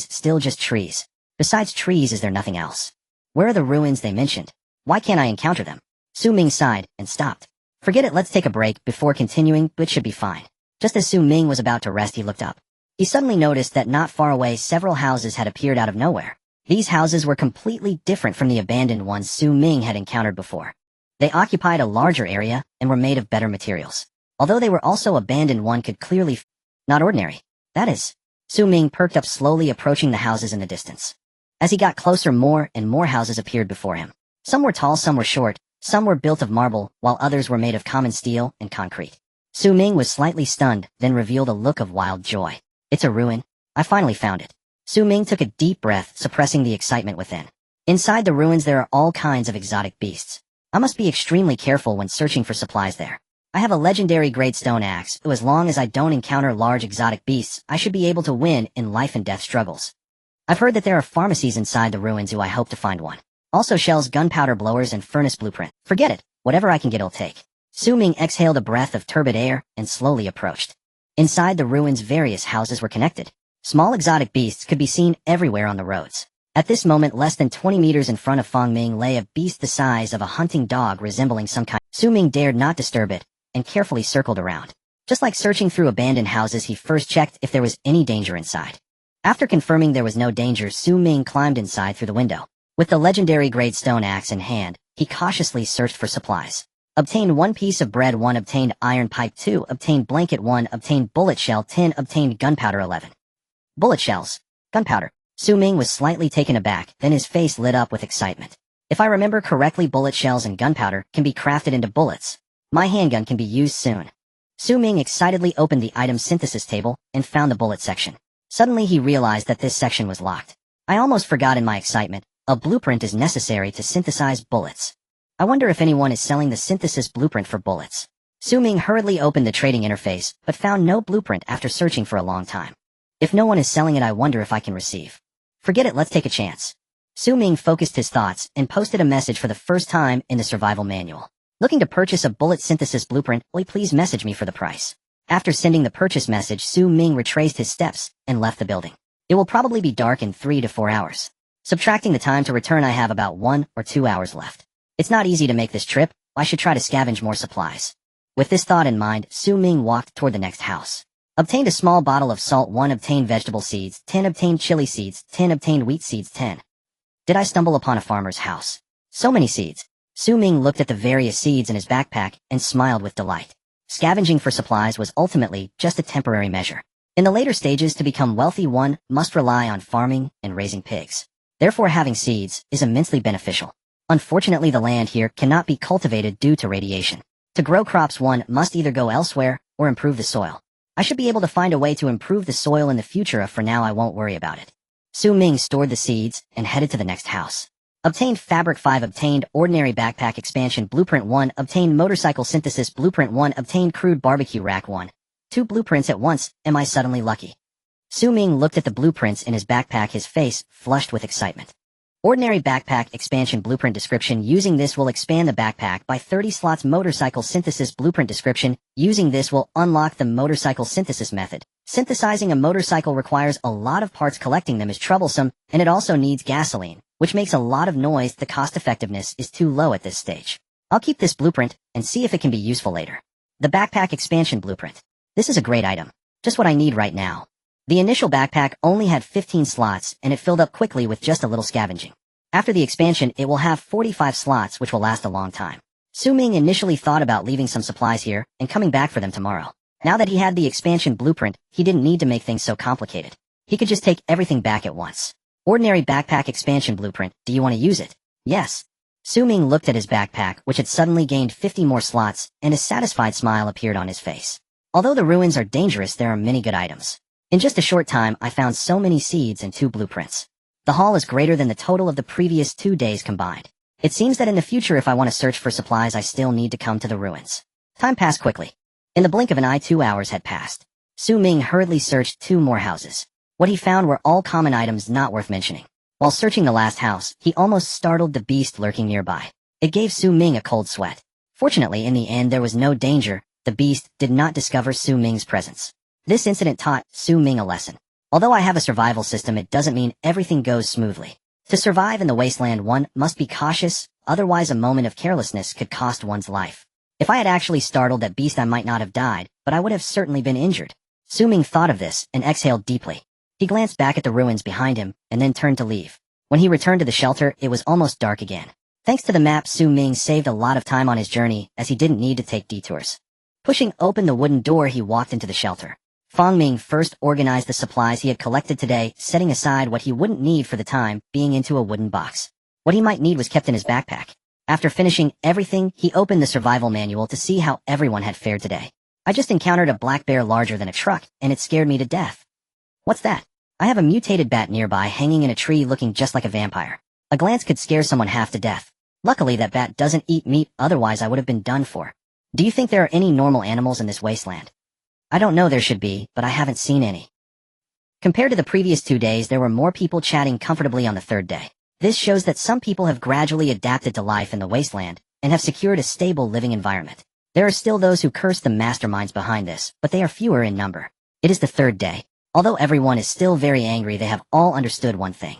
still just trees. Besides trees, is there nothing else? Where are the ruins they mentioned? Why can't I encounter them? Ming sighed and stopped. Forget it, let's take a break before continuing, but should be fine. Just as Ming was about to rest, he looked up. He suddenly noticed that not far away, several houses had appeared out of nowhere. These houses were completely different from the abandoned ones Ming had encountered before. They occupied a larger area and were made of better materials. Although they were also abandoned, one could clearly not ordinary. That is. Ming perked up, slowly approaching the houses in the distance. As he got closer, more and more houses appeared before him. Some were tall, some were short, some were built of marble, while others were made of common steel and concrete. Ming was slightly stunned, then revealed a look of wild joy. It's a ruin. I finally found it. Ming took a deep breath, suppressing the excitement within. Inside the ruins there are all kinds of exotic beasts. I must be extremely careful when searching for supplies there. I have a legendary great stone axe, so as long as I don't encounter large exotic beasts, I should be able to win in life and death struggles. I've heard that there are pharmacies inside the ruins, I hope to find one. Also shells, gunpowder blowers, and furnace blueprint. Forget it. Whatever I can get, I'll take. Ming exhaled a breath of turbid air and slowly approached. Inside the ruins, various houses were connected. Small exotic beasts could be seen everywhere on the roads. At this moment, less than 20 meters in front of Ming lay a beast the size of a hunting dog, resembling some kind. Ming dared not disturb it, and carefully circled around. Just like searching through abandoned houses, he first checked if there was any danger inside. After confirming there was no danger, Ming climbed inside through the window. With the legendary great stone axe in hand, he cautiously searched for supplies. Obtained 1 piece of bread, 1 obtained iron pipe, 2 obtained blanket, 1 obtained bullet shell, 10 obtained gunpowder, 11. Bullet shells. Gunpowder. Ming was slightly taken aback, then his face lit up with excitement. If I remember correctly, bullet shells and gunpowder can be crafted into bullets. My handgun can be used soon. Ming excitedly opened the item synthesis table and found the bullet section. Suddenly he realized that this section was locked. I almost forgot in my excitement. A blueprint is necessary to synthesize bullets. I wonder if anyone is selling the synthesis blueprint for bullets. Ming hurriedly opened the trading interface, but found no blueprint after searching for a long time. If no one is selling it, I wonder if I can receive. Forget it, let's take a chance. Ming focused his thoughts and posted a message for the first time in the survival manual. Looking to purchase a bullet synthesis blueprint, will you please message me for the price? After sending the purchase message, Ming retraced his steps and left the building. It will probably be dark in 3 to 4 hours. Subtracting the time to return, I have about 1 or 2 hours left. It's not easy to make this trip. I should try to scavenge more supplies. With this thought in mind, Ming walked toward the next house. Obtained a small bottle of salt, 1 obtained vegetable seeds, 10 obtained chili seeds, 10 obtained wheat seeds, 10. Did I stumble upon a farmer's house? So many seeds. Ming looked at the various seeds in his backpack and smiled with delight. Scavenging for supplies was ultimately just a temporary measure. In the later stages, to become wealthy, one must rely on farming and raising pigs. Therefore, having seeds is immensely beneficial. Unfortunately, the land here cannot be cultivated due to radiation. To grow crops, one must either go elsewhere or improve the soil. I should be able to find a way to improve the soil in the future. For now, I won't worry about it. Ming stored the seeds and headed to the next house. Obtained fabric, 5 obtained ordinary backpack expansion blueprint, 1 obtained motorcycle synthesis blueprint, 1 obtained crude barbecue rack, 1. 2 blueprints at once. Am I suddenly lucky? Ming looked at the blueprints in his backpack, his face flushed with excitement. Ordinary backpack expansion blueprint description. Using this will expand the backpack by 30 slots. Motorcycle synthesis blueprint description. Using this will unlock the motorcycle synthesis method. Synthesizing a motorcycle requires a lot of parts. Collecting them is troublesome, and it also needs gasoline, which makes a lot of noise. The cost effectiveness is too low at this stage. I'll keep this blueprint and see if it can be useful later. The backpack expansion blueprint. This is a great item. Just what I need right now. The initial backpack only had 15 slots, and it filled up quickly with just a little scavenging. After the expansion, it will have 45 slots, which will last a long time. Ming initially thought about leaving some supplies here and coming back for them tomorrow. Now that he had the expansion blueprint, he didn't need to make things so complicated. He could just take everything back at once. Ordinary backpack expansion blueprint. Do you want to use it? Yes. Ming looked at his backpack, which had suddenly gained 50 more slots, and a satisfied smile appeared on his face. Although the ruins are dangerous, there are many good items. In just a short time, I found so many seeds and 2 blueprints. The haul is greater than the total of the previous 2 days combined. It seems that in the future, if I want to search for supplies, I still need to come to the ruins. Time passed quickly. In the blink of an eye, 2 hours had passed. Ming hurriedly searched 2 more houses. What he found were all common items not worth mentioning. While searching the last house, he almost startled the beast lurking nearby. It gave Ming a cold sweat. Fortunately, in the end, there was no danger. The beast did not discover Ming's presence. This incident taught Ming a lesson. Although I have a survival system, it doesn't mean everything goes smoothly. To survive in the wasteland, one must be cautious, otherwise a moment of carelessness could cost one's life. If I had actually startled that beast, I might not have died, but I would have certainly been injured. Ming thought of this and exhaled deeply. He glanced back at the ruins behind him and then turned to leave. When he returned to the shelter, it was almost dark again. Thanks to the map, Ming saved a lot of time on his journey as he didn't need to take detours. Pushing open the wooden door, he walked into the shelter. Ming first organized the supplies he had collected today, setting aside what he wouldn't need for the time being into a wooden box. What he might need was kept in his backpack. After finishing everything, he opened the survival manual to see how everyone had fared today. I just encountered a black bear larger than a truck, and it scared me to death. What's that? I have a mutated bat nearby hanging in a tree looking just like a vampire. A glance could scare someone half to death. Luckily that bat doesn't eat meat, otherwise I would have been done for. Do you think there are any normal animals in this wasteland? I don't know, there should be, but I haven't seen any. Compared to the previous 2 days, there were more people chatting comfortably on the 3rd day. This shows that some people have gradually adapted to life in the wasteland and have secured a stable living environment. There are still those who curse the masterminds behind this, but they are fewer in number. It is the 3rd day. Although everyone is still very angry, they have all understood one thing.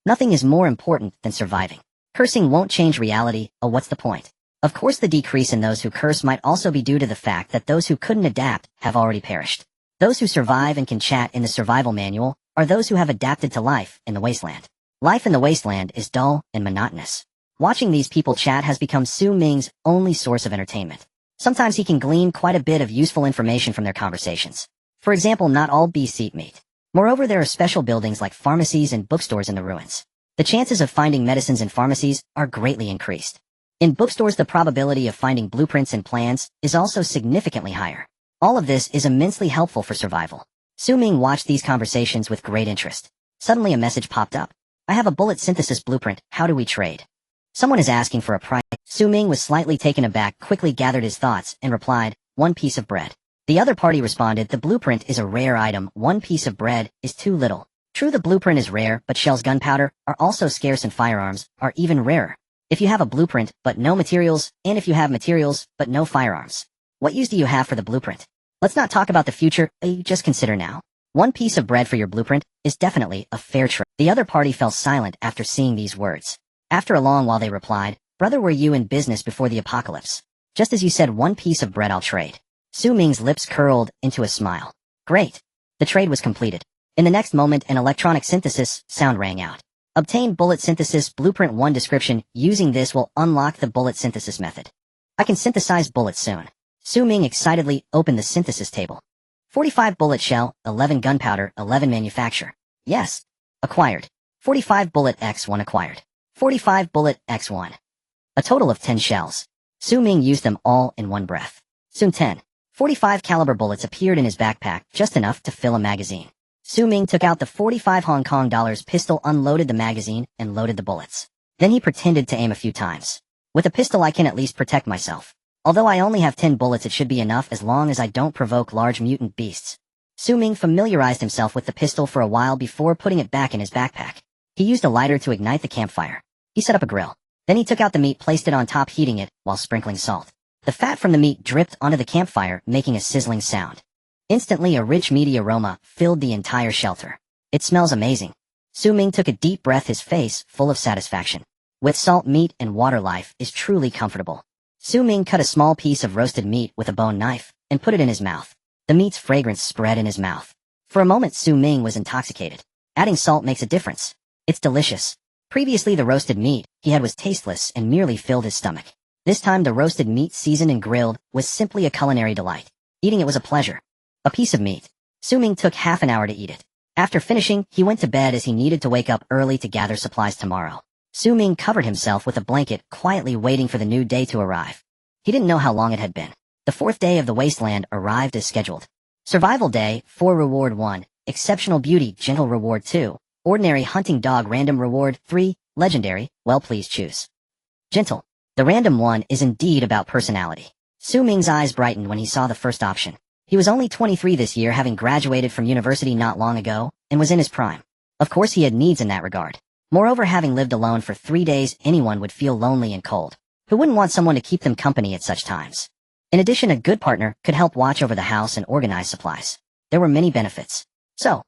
Nothing is more important than surviving. Cursing won't change reality, what's the point? Of course, the decrease in those who curse might also be due to the fact that those who couldn't adapt have already perished. Those who survive and can chat in the survival manual are those who have adapted to life in the wasteland. Life in the wasteland is dull and monotonous. Watching these people chat has become Su Ming's only source of entertainment. Sometimes he can glean quite a bit of useful information from their conversations. For example, not all beasts eat meat. Moreover, there are special buildings like pharmacies and bookstores in the ruins. The chances of finding medicines in pharmacies are greatly increased. In bookstores, the probability of finding blueprints and plans is also significantly higher. All of this is immensely helpful for survival. Su Ming watched these conversations with great interest. Suddenly a message popped up. I have a bullet synthesis blueprint, how do we trade? Someone is asking for a price. Su Ming was slightly taken aback, quickly gathered his thoughts, and replied, 1 piece of bread. The other party responded, the blueprint is a rare item, 1 piece of bread is too little. True, the blueprint is rare, but shells, gunpowder are also scarce and firearms are even rarer. If you have a blueprint, but no materials, and if you have materials, but no firearms, what use do you have for the blueprint? Let's not talk about the future, just consider now. 1 piece of bread for your blueprint is definitely a fair trade. The other party fell silent after seeing these words. After a long while they replied, brother, were you in business before the apocalypse? Just as you said, 1 piece of bread I'll trade. Su Ming's lips curled into a smile. Great. The trade was completed. In the next moment, an electronic synthesis sound rang out. Obtain bullet synthesis blueprint 1 description. Using this will unlock the bullet synthesis method. I can synthesize bullets soon. Su Ming excitedly opened the synthesis table. 45 bullet shell, 11 gunpowder, 11 manufacture. Yes. Acquired. 45 bullet X1 acquired. 45 bullet X1. A total of 10 shells. Su Ming used them all in one breath. Soon 10. 45 caliber bullets appeared in his backpack, just enough to fill a magazine. Su Ming took out the 45 Hong Kong dollars pistol, unloaded the magazine, and loaded the bullets. Then he pretended to aim a few times. With a pistol I can at least protect myself. Although I only have 10 bullets, it should be enough as long as I don't provoke large mutant beasts. Su Ming familiarized himself with the pistol for a while before putting it back in his backpack. He used a lighter to ignite the campfire. He set up a grill. Then he took out the meat, placed it on top, heating it while sprinkling salt. The fat from the meat dripped onto the campfire, making a sizzling sound. Instantly a rich meaty aroma filled the entire shelter. It smells amazing. Su Ming took a deep breath, his face full of satisfaction. With salt, meat, and water, life is truly comfortable. Su Ming cut a small piece of roasted meat with a bone knife and put it in his mouth. The meat's fragrance spread in his mouth. For a moment Su Ming was intoxicated. Adding salt makes a difference. It's delicious. Previously the roasted meat he had was tasteless and merely filled his stomach. This time the roasted meat, seasoned and grilled, was simply a culinary delight. Eating it was a pleasure. A piece of meat. Su Ming took half an hour to eat it. After finishing, he went to bed as he needed to wake up early to gather supplies tomorrow. Su Ming covered himself with a blanket, quietly waiting for the new day to arrive. He didn't know how long it had been. The 4th day of the wasteland arrived as scheduled. Survival Day, 4 Reward 1, Exceptional Beauty, Gentle Reward 2, Ordinary Hunting Dog, Random Reward 3, Legendary, well please choose. Gentle. The random one is indeed about personality. Su Ming's eyes brightened when he saw the first option. He was only 23 this year, having graduated from university not long ago, and was in his prime. Of course he had needs in that regard. Moreover, having lived alone for 3 days, anyone would feel lonely and cold. Who wouldn't want someone to keep them company at such times? In addition, a good partner could help watch over the house and organize supplies. There were many benefits. So,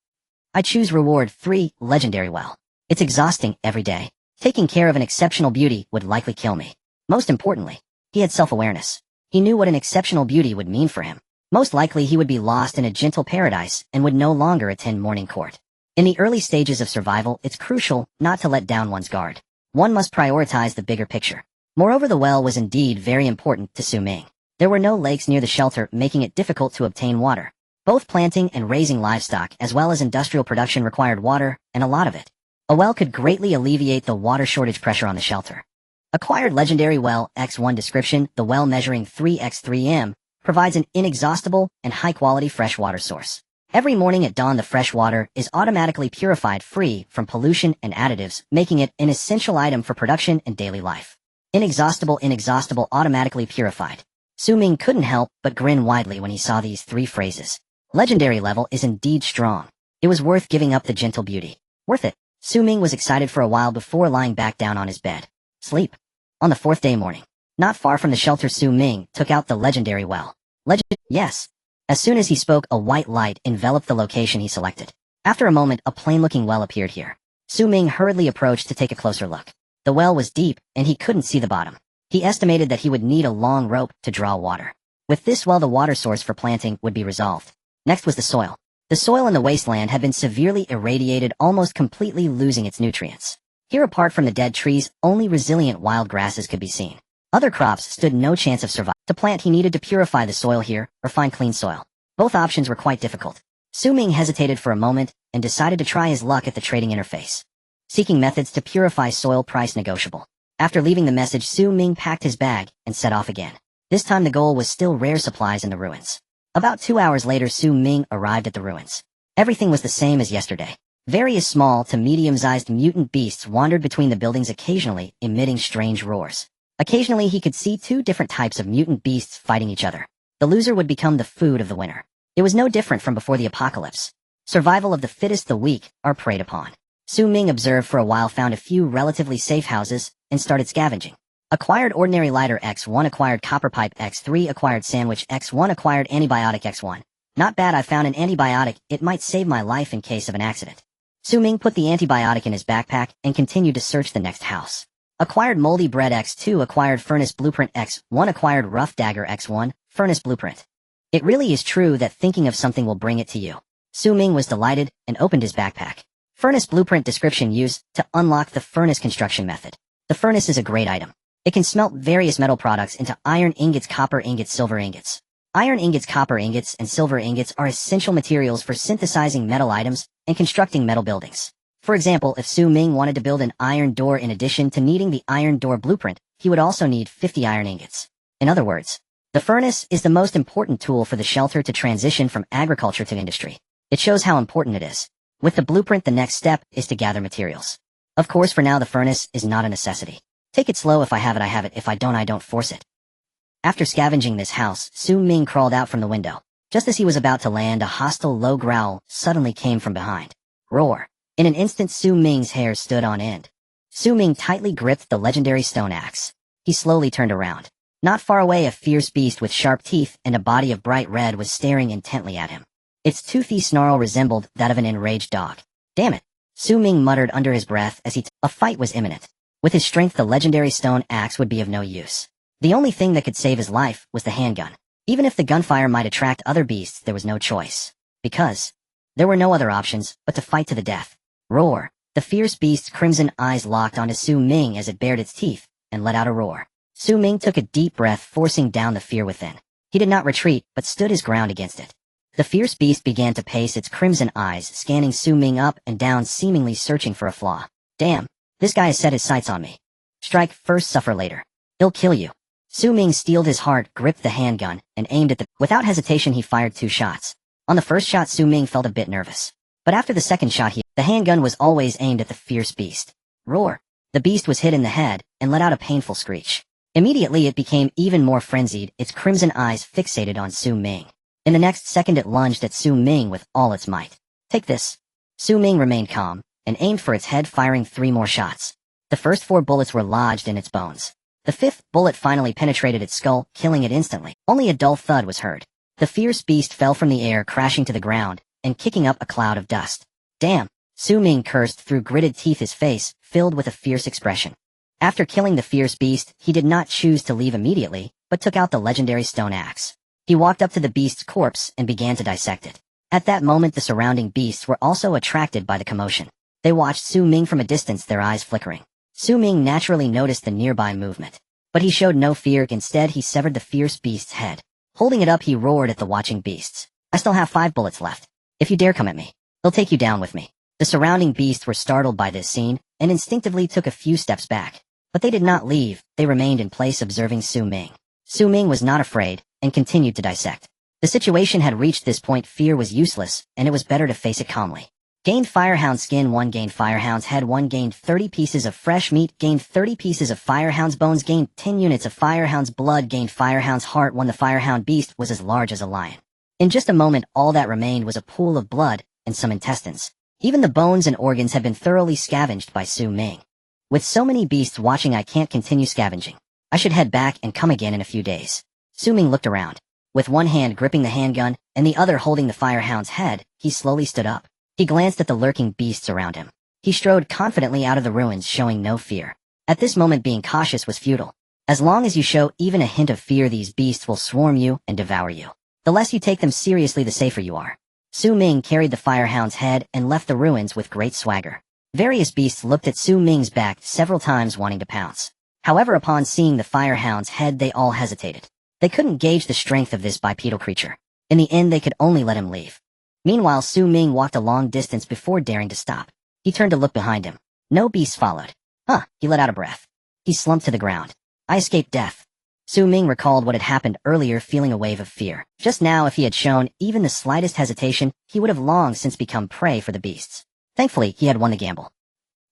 I choose Reward 3, Legendary. Well, it's exhausting every day. Taking care of an exceptional beauty would likely kill me. Most importantly, he had self-awareness. He knew what an exceptional beauty would mean for him. Most likely he would be lost in a gentle paradise and would no longer attend morning court. In the early stages of survival, it's crucial not to let down one's guard. One must prioritize the bigger picture. Moreover, the well was indeed very important to Su Ming. There were no lakes near the shelter, making it difficult to obtain water. Both planting and raising livestock as well as industrial production required water, and a lot of it. A well could greatly alleviate the water shortage pressure on the shelter. Acquired Legendary Well X1 description. The well, measuring 3x3 m, provides an inexhaustible and high-quality freshwater source. Every morning at dawn the fresh water is automatically purified, free from pollution and additives, making it an essential item for production and daily life. Inexhaustible, automatically purified. Su Ming couldn't help but grin widely when he saw these 3 phrases. Legendary level is indeed strong. It was worth giving up the gentle beauty. Worth it. Su Ming was excited for a while before lying back down on his bed. Sleep. On the 4th day morning, not far from the shelter, Su Ming took out the Legendary Well. Yes. As soon as he spoke, a white light enveloped the location he selected. After a moment, a plain-looking well appeared here. Su Ming hurriedly approached to take a closer look. The well was deep, and he couldn't see the bottom. He estimated that he would need a long rope to draw water. With this well, the water source for planting would be resolved. Next was the soil. The soil in the wasteland had been severely irradiated, almost completely losing its nutrients. Here, apart from the dead trees, only resilient wild grasses could be seen. Other crops stood no chance of survival. To plant, he needed to purify the soil here, or find clean soil. Both options were quite difficult. Ming hesitated for a moment, and decided to try his luck at the trading interface. Seeking methods to purify soil, price negotiable. After leaving the message, Ming packed his bag, and set off again. This time the goal was still rare supplies in the ruins. About 2 hours later, Ming arrived at the ruins. Everything was the same as yesterday. Various small to medium-sized mutant beasts wandered between the buildings, occasionally emitting strange roars. Occasionally he could see 2 different types of mutant beasts fighting each other. The loser would become the food of the winner. It was no different from before the apocalypse. Survival of the fittest, the weak, are preyed upon. Ming observed for a while, found a few relatively safe houses, and started scavenging. Acquired ordinary lighter X1, acquired copper pipe X3, acquired sandwich X1, acquired antibiotic X1. Not bad, I found an antibiotic, it might save my life in case of an accident. Ming put the antibiotic in his backpack and continued to search the next house. Acquired moldy bread X2, acquired furnace blueprint X1, acquired rough dagger X1, furnace blueprint. It really is true that thinking of something will bring it to you. Ming was delighted and opened his backpack. Furnace blueprint description: used to unlock the furnace construction method. The furnace is a great item. It can smelt various metal products into iron ingots, copper ingots, silver ingots. Iron ingots, copper ingots, and silver ingots are essential materials for synthesizing metal items and constructing metal buildings. For example, if Ming wanted to build an iron door, in addition to needing the iron door blueprint, he would also need 50 iron ingots. In other words, the furnace is the most important tool for the shelter to transition from agriculture to industry. It shows how important it is. With the blueprint, the next step is to gather materials. Of course, for now, the furnace is not a necessity. Take it slow. If I have it, I have it. If I don't force it. After scavenging this house, Ming crawled out from the window. Just as he was about to land, a hostile low growl suddenly came from behind. Roar. In an instant, Ming's hair stood on end. Ming tightly gripped the legendary stone axe. He slowly turned around. Not far away, a fierce beast with sharp teeth and a body of bright red was staring intently at him. Its toothy snarl resembled that of an enraged dog. Damn it! Ming muttered under his breath as a fight was imminent. With his strength, the legendary stone axe would be of no use. The only thing that could save his life was the handgun. Even if the gunfire might attract other beasts, there was no choice. Because there were no other options but to fight to the death. Roar! The fierce beast's crimson eyes locked onto Ming as it bared its teeth and let out a roar. Ming took a deep breath, forcing down the fear within. He did not retreat, but stood his ground against it. The fierce beast began to pace, its crimson eyes scanning Ming up and down, seemingly searching for a flaw. Damn, this guy has set his sights on me. Strike first, suffer later. He'll kill you. Ming steeled his heart, gripped the handgun, and aimed at the... Without hesitation, he fired 2 shots. On the first shot, Ming felt a bit nervous. But after the second shot, the handgun was always aimed at the fierce beast. Roar! The beast was hit in the head and let out a painful screech. Immediately it became even more frenzied, its crimson eyes fixated on Ming. In the next second it lunged at Ming with all its might. Take this. Ming remained calm, and aimed for its head, firing 3 more shots. The first 4 bullets were lodged in its bones. The 5th bullet finally penetrated its skull, killing it instantly. Only a dull thud was heard. The fierce beast fell from the air, crashing to the ground, and kicking up a cloud of dust. Damn! Ming cursed through gritted teeth, his face filled with a fierce expression. After killing the fierce beast, he did not choose to leave immediately, but took out the legendary stone axe. He walked up to the beast's corpse and began to dissect it. At that moment, the surrounding beasts were also attracted by the commotion. They watched Ming from a distance, their eyes flickering. Ming naturally noticed the nearby movement. But he showed no fear. Instead, he severed the fierce beast's head. Holding it up, he roared at the watching beasts. I still have 5 bullets left. If you dare come at me, they'll take you down with me. The surrounding beasts were startled by this scene and instinctively took a few steps back. But they did not leave, they remained in place observing Ming. Ming was not afraid, and continued to dissect. The situation had reached this point, fear was useless, and it was better to face it calmly. Gained Firehound skin 1, gained Firehound's head 1, gained 30 pieces of fresh meat, gained 30 pieces of Firehound's bones, gained 10 units of Firehound's blood, gained Firehound's heart 1. The Firehound beast was as large as a lion. In just a moment, all that remained was a pool of blood and some intestines. Even the bones and organs had been thoroughly scavenged by Ming. With so many beasts watching, I can't continue scavenging. I should head back and come again in a few days. Ming looked around. With one hand gripping the handgun and the other holding the Firehound's head, he slowly stood up. He glanced at the lurking beasts around him. He strode confidently out of the ruins, showing no fear. At this moment, being cautious was futile. As long as you show even a hint of fear, these beasts will swarm you and devour you. The less you take them seriously, the safer you are. Su Ming carried the firehound's head and left the ruins with great swagger. Various beasts looked at Su Ming's back several times, wanting to pounce. However, upon seeing the firehound's head, they all hesitated. They couldn't gauge the strength of this bipedal creature. In the end, they could only let him leave. Meanwhile, Su Ming walked a long distance before daring to stop. He turned to look behind him. No beasts followed. He let out a breath. He slumped to the ground. I escaped death. Su Ming recalled what had happened earlier, feeling a wave of fear. Just now, if he had shown even the slightest hesitation, he would have long since become prey for the beasts. Thankfully, he had won the gamble.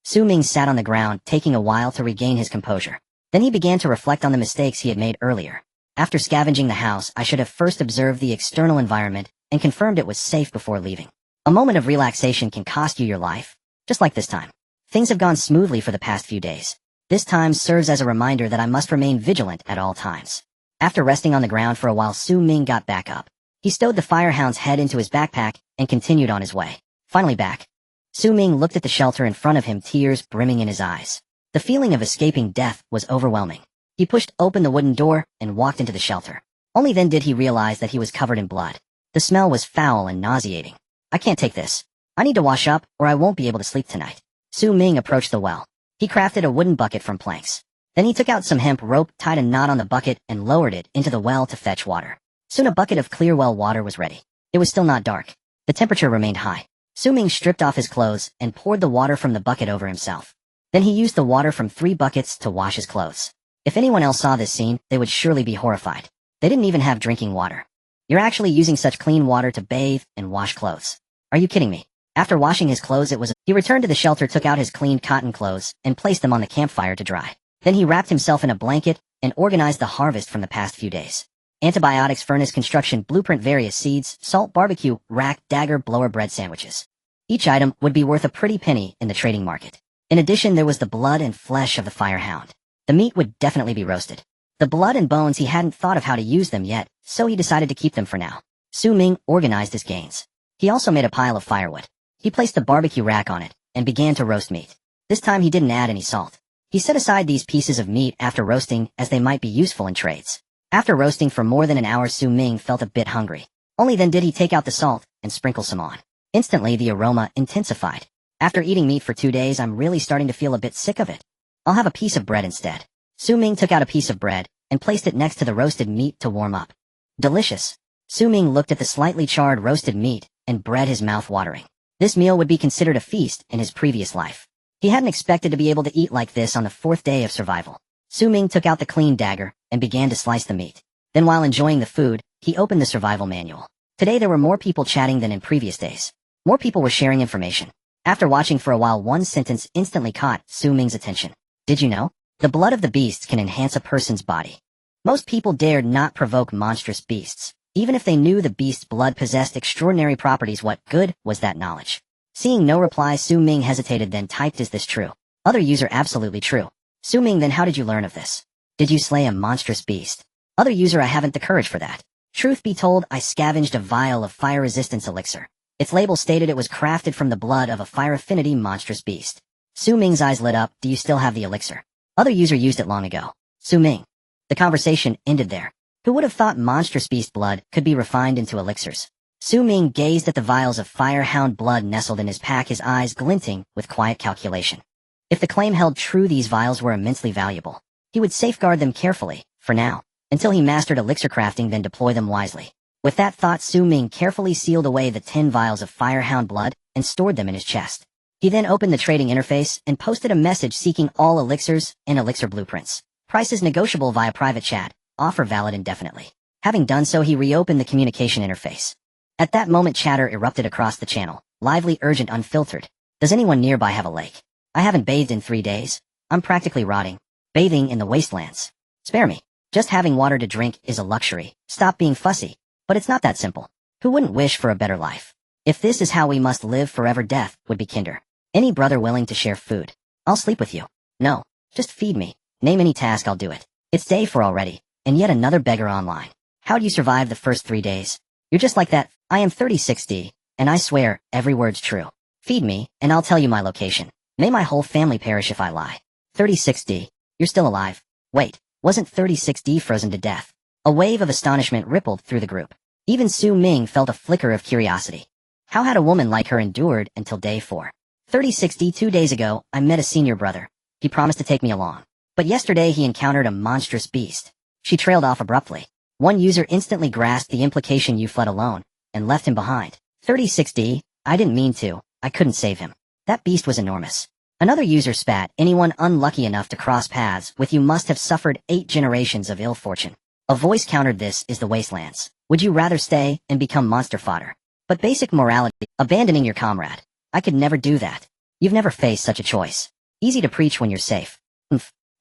Su Ming sat on the ground, taking a while to regain his composure. Then he began to reflect on the mistakes he had made earlier. After scavenging the house, I should have first observed the external environment and confirmed it was safe before leaving. A moment of relaxation can cost you your life. Just like this time. Things have gone smoothly for the past few days. This time serves as a reminder that I must remain vigilant at all times. After resting on the ground for a while, Su Ming got back up. He stowed the firehound's head into his backpack and continued on his way. Finally back. Su Ming looked at the shelter in front of him, tears brimming in his eyes. The feeling of escaping death was overwhelming. He pushed open the wooden door and walked into the shelter. Only then did he realize that he was covered in blood. The smell was foul and nauseating. I can't take this. I need to wash up, or I won't be able to sleep tonight. Su Ming approached the well. He crafted a wooden bucket from planks. Then he took out some hemp rope, tied a knot on the bucket, and lowered it into the well to fetch water. Soon a bucket of clear well water was ready. It was still not dark. The temperature remained high. Su Ming stripped off his clothes and poured the water from the bucket over himself. Then he used the water from 3 buckets to wash his clothes. If anyone else saw this scene, they would surely be horrified. They didn't even have drinking water. You're actually using such clean water to bathe and wash clothes. Are you kidding me? After washing his clothes, he returned to the shelter, took out his cleaned cotton clothes, and placed them on the campfire to dry. Then he wrapped himself in a blanket and organized the harvest from the past few days. Antibiotics, furnace construction, blueprint, various seeds, salt, barbecue, rack, dagger, blower, bread sandwiches. Each item would be worth a pretty penny in the trading market. In addition, there was the blood and flesh of the firehound. The meat would definitely be roasted. The blood and bones, he hadn't thought of how to use them yet, so he decided to keep them for now. Su Ming organized his gains. He also made a pile of firewood. He placed the barbecue rack on it and began to roast meat. This time he didn't add any salt. He set aside these pieces of meat after roasting, as they might be useful in trades. After roasting for more than an hour, Su Ming felt a bit hungry. Only then did he take out the salt and sprinkle some on. Instantly, the aroma intensified. After eating meat for 2 days, I'm really starting to feel a bit sick of it. I'll have a piece of bread instead. Su Ming took out a piece of bread and placed it next to the roasted meat to warm up. Delicious. Su Ming looked at the slightly charred roasted meat and bread, his mouth watering. This meal would be considered a feast in his previous life. He hadn't expected to be able to eat like this on the 4th day of survival. Su Ming took out the clean dagger and began to slice the meat. Then, while enjoying the food, he opened the survival manual. Today there were more people chatting than in previous days. More people were sharing information. After watching for a while, one sentence instantly caught Su Ming's attention. Did you know? The blood of the beasts can enhance a person's body. Most people dared not provoke monstrous beasts. Even if they knew the beast's blood possessed extraordinary properties, what good was that knowledge? Seeing no reply, Su Ming hesitated, then typed, "Is this true?" Other user: "Absolutely true." Su Ming: "Then how did you learn of this? Did you slay a monstrous beast?" Other user: "I haven't the courage for that. Truth be told, I scavenged a vial of fire resistance elixir. Its label stated it was crafted from the blood of a fire affinity monstrous beast." Su Ming's eyes lit up. "Do you still have the elixir?" Other user: "Used it long ago." Su Ming. The conversation ended there. Who would have thought monstrous beast blood could be refined into elixirs? Su Ming gazed at the vials of firehound blood nestled in his pack, his eyes glinting with quiet calculation. If the claim held true, these vials were immensely valuable. He would safeguard them carefully, for now, until he mastered elixir crafting, then deploy them wisely. With that thought, Su Ming carefully sealed away the 10 vials of firehound blood and stored them in his chest. He then opened the trading interface and posted a message seeking all elixirs and elixir blueprints. Prices negotiable via private chat. Offer valid indefinitely. Having done so, he reopened the communication interface. At that moment, chatter erupted across the channel. Lively, urgent, unfiltered. "Does anyone nearby have a lake? I haven't bathed in 3 days. I'm practically rotting. Bathing in the wastelands. Spare me. Just having water to drink is a luxury. Stop being fussy." But it's not that simple. Who wouldn't wish for a better life? If this is how we must live forever, death would be kinder. Any brother willing to share food? I'll sleep with you. No, just feed me. Name any task, I'll do it. It's day 4 already, and yet another beggar online. How'd you survive the first 3 days? You're just like that. I am 3060, and I swear every word's true. Feed me, and I'll tell you my location. May my whole family perish if I lie. 3060, you're still alive. Wait, Wasn't 36D frozen to death? A wave of astonishment rippled through the group. Even Su Ming felt a flicker of curiosity. How had a woman like her endured until day 4? 36D 2 days ago, I met a senior brother. He promised to take me along. But yesterday he encountered a monstrous beast. She trailed off abruptly. One user instantly grasped the implication you fled alone, and left him behind. 36D, I didn't mean to. I couldn't save him. That beast was enormous. Another user spat, anyone unlucky enough to cross paths with you must have suffered 8 generations of ill fortune. A voice countered, this is the Wastelands. Would you rather stay and become monster fodder? But basic morality, abandoning your comrade. I could never do that. You've never faced such a choice. Easy to preach when you're safe.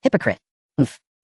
Hypocrite.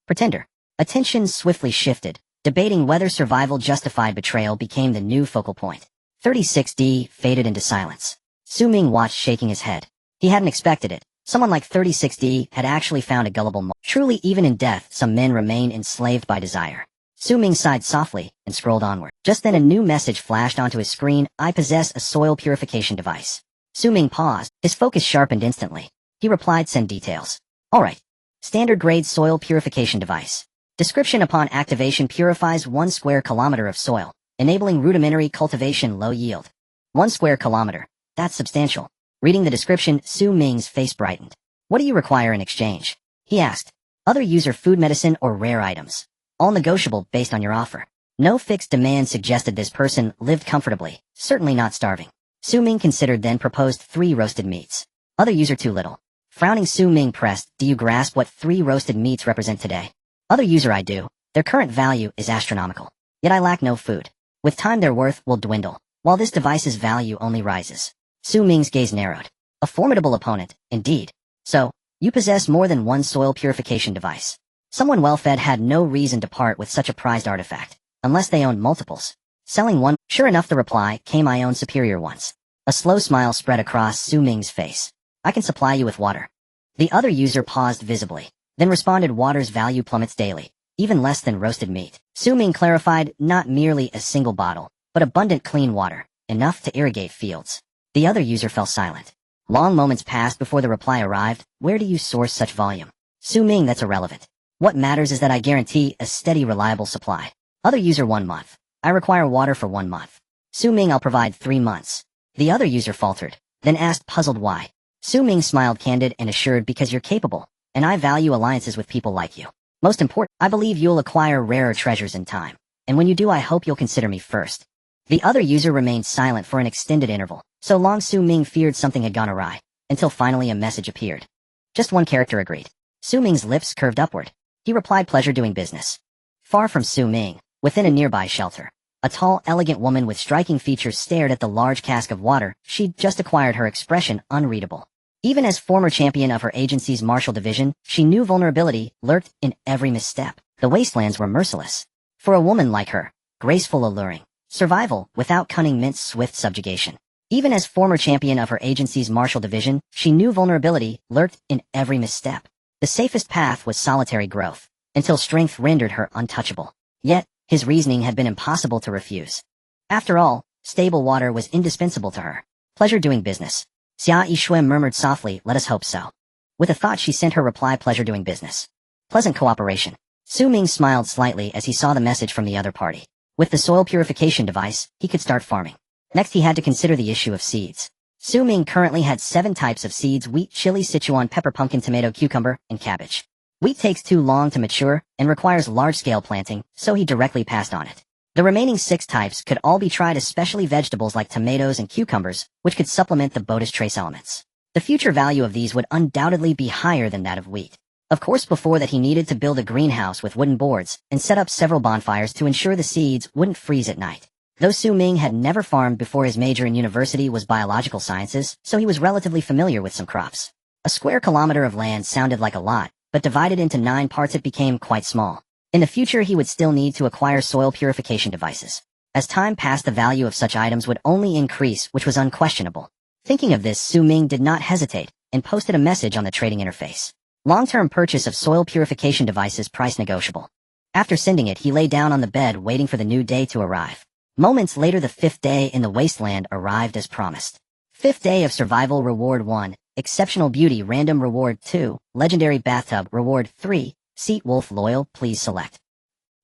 Pretender. Attention swiftly shifted, debating whether survival justified betrayal became the new focal point. 36D faded into silence. Su Ming watched, shaking his head. He hadn't expected it. Someone like 36D had actually found a gullible Truly, even in death, some men remain enslaved by desire. Su Ming sighed softly and scrolled onward. Just then a new message flashed onto his screen. I possess a soil purification device. Su Ming paused. His focus sharpened instantly. He replied, send details. Alright. Standard grade soil purification device. Description: upon activation purifies 1 square kilometer of soil, enabling rudimentary cultivation, low yield. 1 square kilometer. That's substantial. Reading the description, Su Ming's face brightened. What do you require in exchange? He asked. Other user food, medicine, or rare items. All negotiable based on your offer. No fixed demand suggested this person lived comfortably, certainly not starving. Su Ming considered, then proposed 3 roasted meats. Other user, too little. Frowning, Su Ming pressed, do you grasp what 3 roasted meats represent today? Other user, I do. Their current value is astronomical. Yet I lack no food. With time their worth will dwindle, while this device's value only rises. Su Ming's gaze narrowed. A formidable opponent, indeed. So, you possess more than 1 soil purification device. Someone well-fed had no reason to part with such a prized artifact, unless they owned multiples. Selling one, sure enough the reply came, I own superior ones. A slow smile spread across Su Ming's face. I can supply you with water. The other user paused visibly, then responded, water's value plummets daily, even less than roasted meat. Su Ming clarified, not merely a single bottle, but abundant clean water, enough to irrigate fields. The other user fell silent. Long moments passed before the reply arrived, where do you source such volume? Su Ming, that's irrelevant. What matters is that I guarantee a steady, reliable supply. Other user, 1 month. I require water for 1 month. Su Ming, I'll provide 3 months. The other user faltered, then asked, puzzled, why? Su Ming smiled, candid and assured, because you're capable, and I value alliances with people like you. Most important, I believe you'll acquire rarer treasures in time, and when you do I hope you'll consider me first. The other user remained silent for an extended interval, so long Su Ming feared something had gone awry, until finally a message appeared. Just one character agreed. Su Ming's lips curved upward. He replied, pleasure doing business. Far from Su Ming, within a nearby shelter, a tall, elegant woman with striking features stared at the large cask of water she'd just acquired, her expression unreadable. Even as former champion of her agency's martial division, she knew vulnerability lurked in every misstep. The Wastelands were merciless. For a woman like her, graceful, alluring. Survival, without cunning, meant swift subjugation. Even as former champion of her agency's martial division, she knew vulnerability lurked in every misstep. The safest path was solitary growth, until strength rendered her untouchable. Yet, his reasoning had been impossible to refuse. After all, stable water was indispensable to her. Pleasure doing business. Xia Yishuem murmured softly, let us hope so. With a thought she sent her reply, pleasure doing business. Pleasant cooperation. Su Ming smiled slightly as he saw the message from the other party. With the soil purification device, he could start farming. Next he had to consider the issue of seeds. Su Ming currently had 7 types of seeds: wheat, chili, Sichuan pepper, pumpkin, tomato, cucumber, and cabbage. Wheat takes too long to mature and requires large-scale planting, so he directly passed on it. The remaining 6 types could all be tried, especially vegetables like tomatoes and cucumbers, which could supplement the bota's trace elements. The future value of these would undoubtedly be higher than that of wheat. Of course, before that he needed to build a greenhouse with wooden boards and set up several bonfires to ensure the seeds wouldn't freeze at night. Though Su Ming had never farmed before, his major in university was biological sciences, so he was relatively familiar with some crops. A square kilometer of land sounded like a lot, but divided into 9 parts it became quite small. In the future he would still need to acquire soil purification devices. As time passed, the value of such items would only increase, which was unquestionable. Thinking of this, Su Ming did not hesitate, and posted a message on the trading interface. Long-term purchase of soil purification devices, price negotiable. After sending it, he lay down on the bed waiting for the new day to arrive. Moments later, the 5th day in the Wasteland arrived as promised. 5th day of survival, reward 1, exceptional beauty, random reward 2, legendary bathtub, reward 3, Seat Wolf Loyal, please select.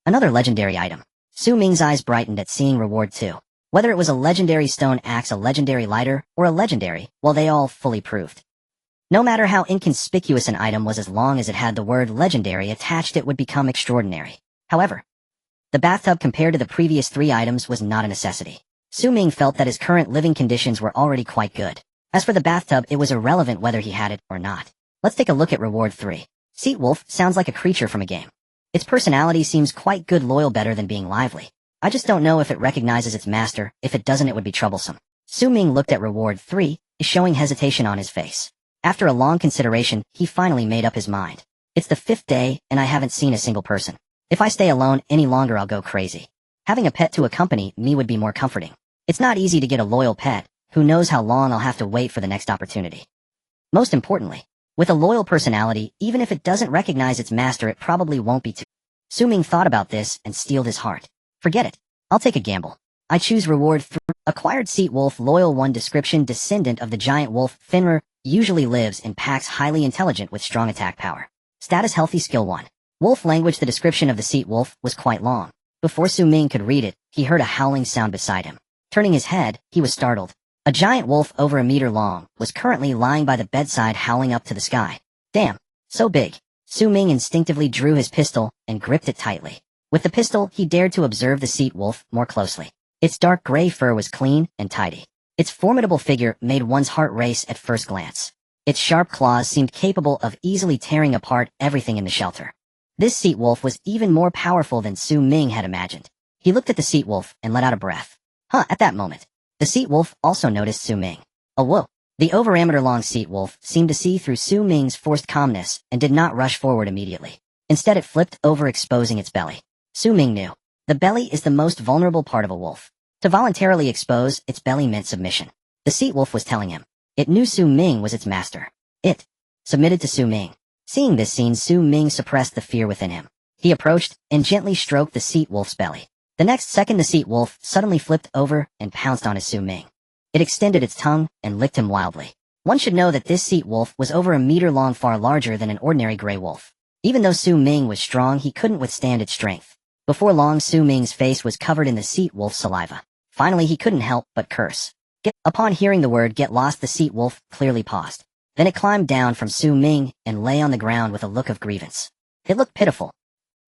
Another legendary item. Su Ming's eyes brightened at seeing reward 2. Whether it was a legendary stone axe, a legendary lighter, or a legendary, well, they all fully proved. No matter how inconspicuous an item was, as long as it had the word legendary attached, it would become extraordinary. However, the bathtub compared to the previous 3 items was not a necessity. Su Ming felt that his current living conditions were already quite good. As for the bathtub, it was irrelevant whether he had it or not. Let's take a look at reward 3. Seat Wolf sounds like a creature from a game. Its personality seems quite good, loyal, better than being lively. I just don't know if it recognizes its master. If it doesn't, it would be troublesome. Su Ming looked at reward 3, showing hesitation on his face. After a long consideration, he finally made up his mind. It's the 5th day, and I haven't seen a single person. If I stay alone any longer, I'll go crazy. Having a pet to accompany me would be more comforting. It's not easy to get a loyal pet. Who knows how long I'll have to wait for the next opportunity. Most importantly, with a loyal personality, even if it doesn't recognize its master, it probably won't be too. Su Ming thought about this and steeled his heart. Forget it. I'll take a gamble. I choose reward 3. Acquired Seat Wolf Loyal 1. Description: descendant of the giant wolf Finra, usually lives in packs, highly intelligent with strong attack power. Status: healthy. Skill 1. Wolf language. The description of the Seat Wolf was quite long. Before Su Ming could read it, he heard a howling sound beside him. Turning his head, he was startled. A giant wolf over a meter long was currently lying by the bedside, howling up to the sky. Damn, so big. Su Ming instinctively drew his pistol and gripped it tightly. With the pistol, he dared to observe the Seat Wolf more closely. Its dark gray fur was clean and tidy. Its formidable figure made one's heart race at first glance. Its sharp claws seemed capable of easily tearing apart everything in the shelter. This Seat Wolf was even more powerful than Su Ming had imagined. He looked at the Seat Wolf and let out a breath. At that moment, the Seat Wolf also noticed Su Ming. Oh whoa. The over-a-meter-long Seat Wolf seemed to see through Su Ming's forced calmness and did not rush forward immediately. Instead, it flipped over, exposing its belly. Su Ming knew. The belly is the most vulnerable part of a wolf. To voluntarily expose its belly meant submission. The Seat Wolf was telling him. It knew Su Ming was its master. It submitted to Su Ming. Seeing this scene, Su Ming suppressed the fear within him. He approached and gently stroked the Seat Wolf's belly. The next second, the Seat Wolf suddenly flipped over and pounced on his Su Ming. It extended its tongue and licked him wildly. One should know that this Seat Wolf was over a meter long, far larger than an ordinary gray wolf. Even though Su Ming was strong, he couldn't withstand its strength. Before long, Su Ming's face was covered in the Seat Wolf's saliva. Finally, he couldn't help but curse. Upon hearing the word "get lost," the Seat Wolf clearly paused. Then it climbed down from Su Ming and lay on the ground with a look of grievance. It looked pitiful.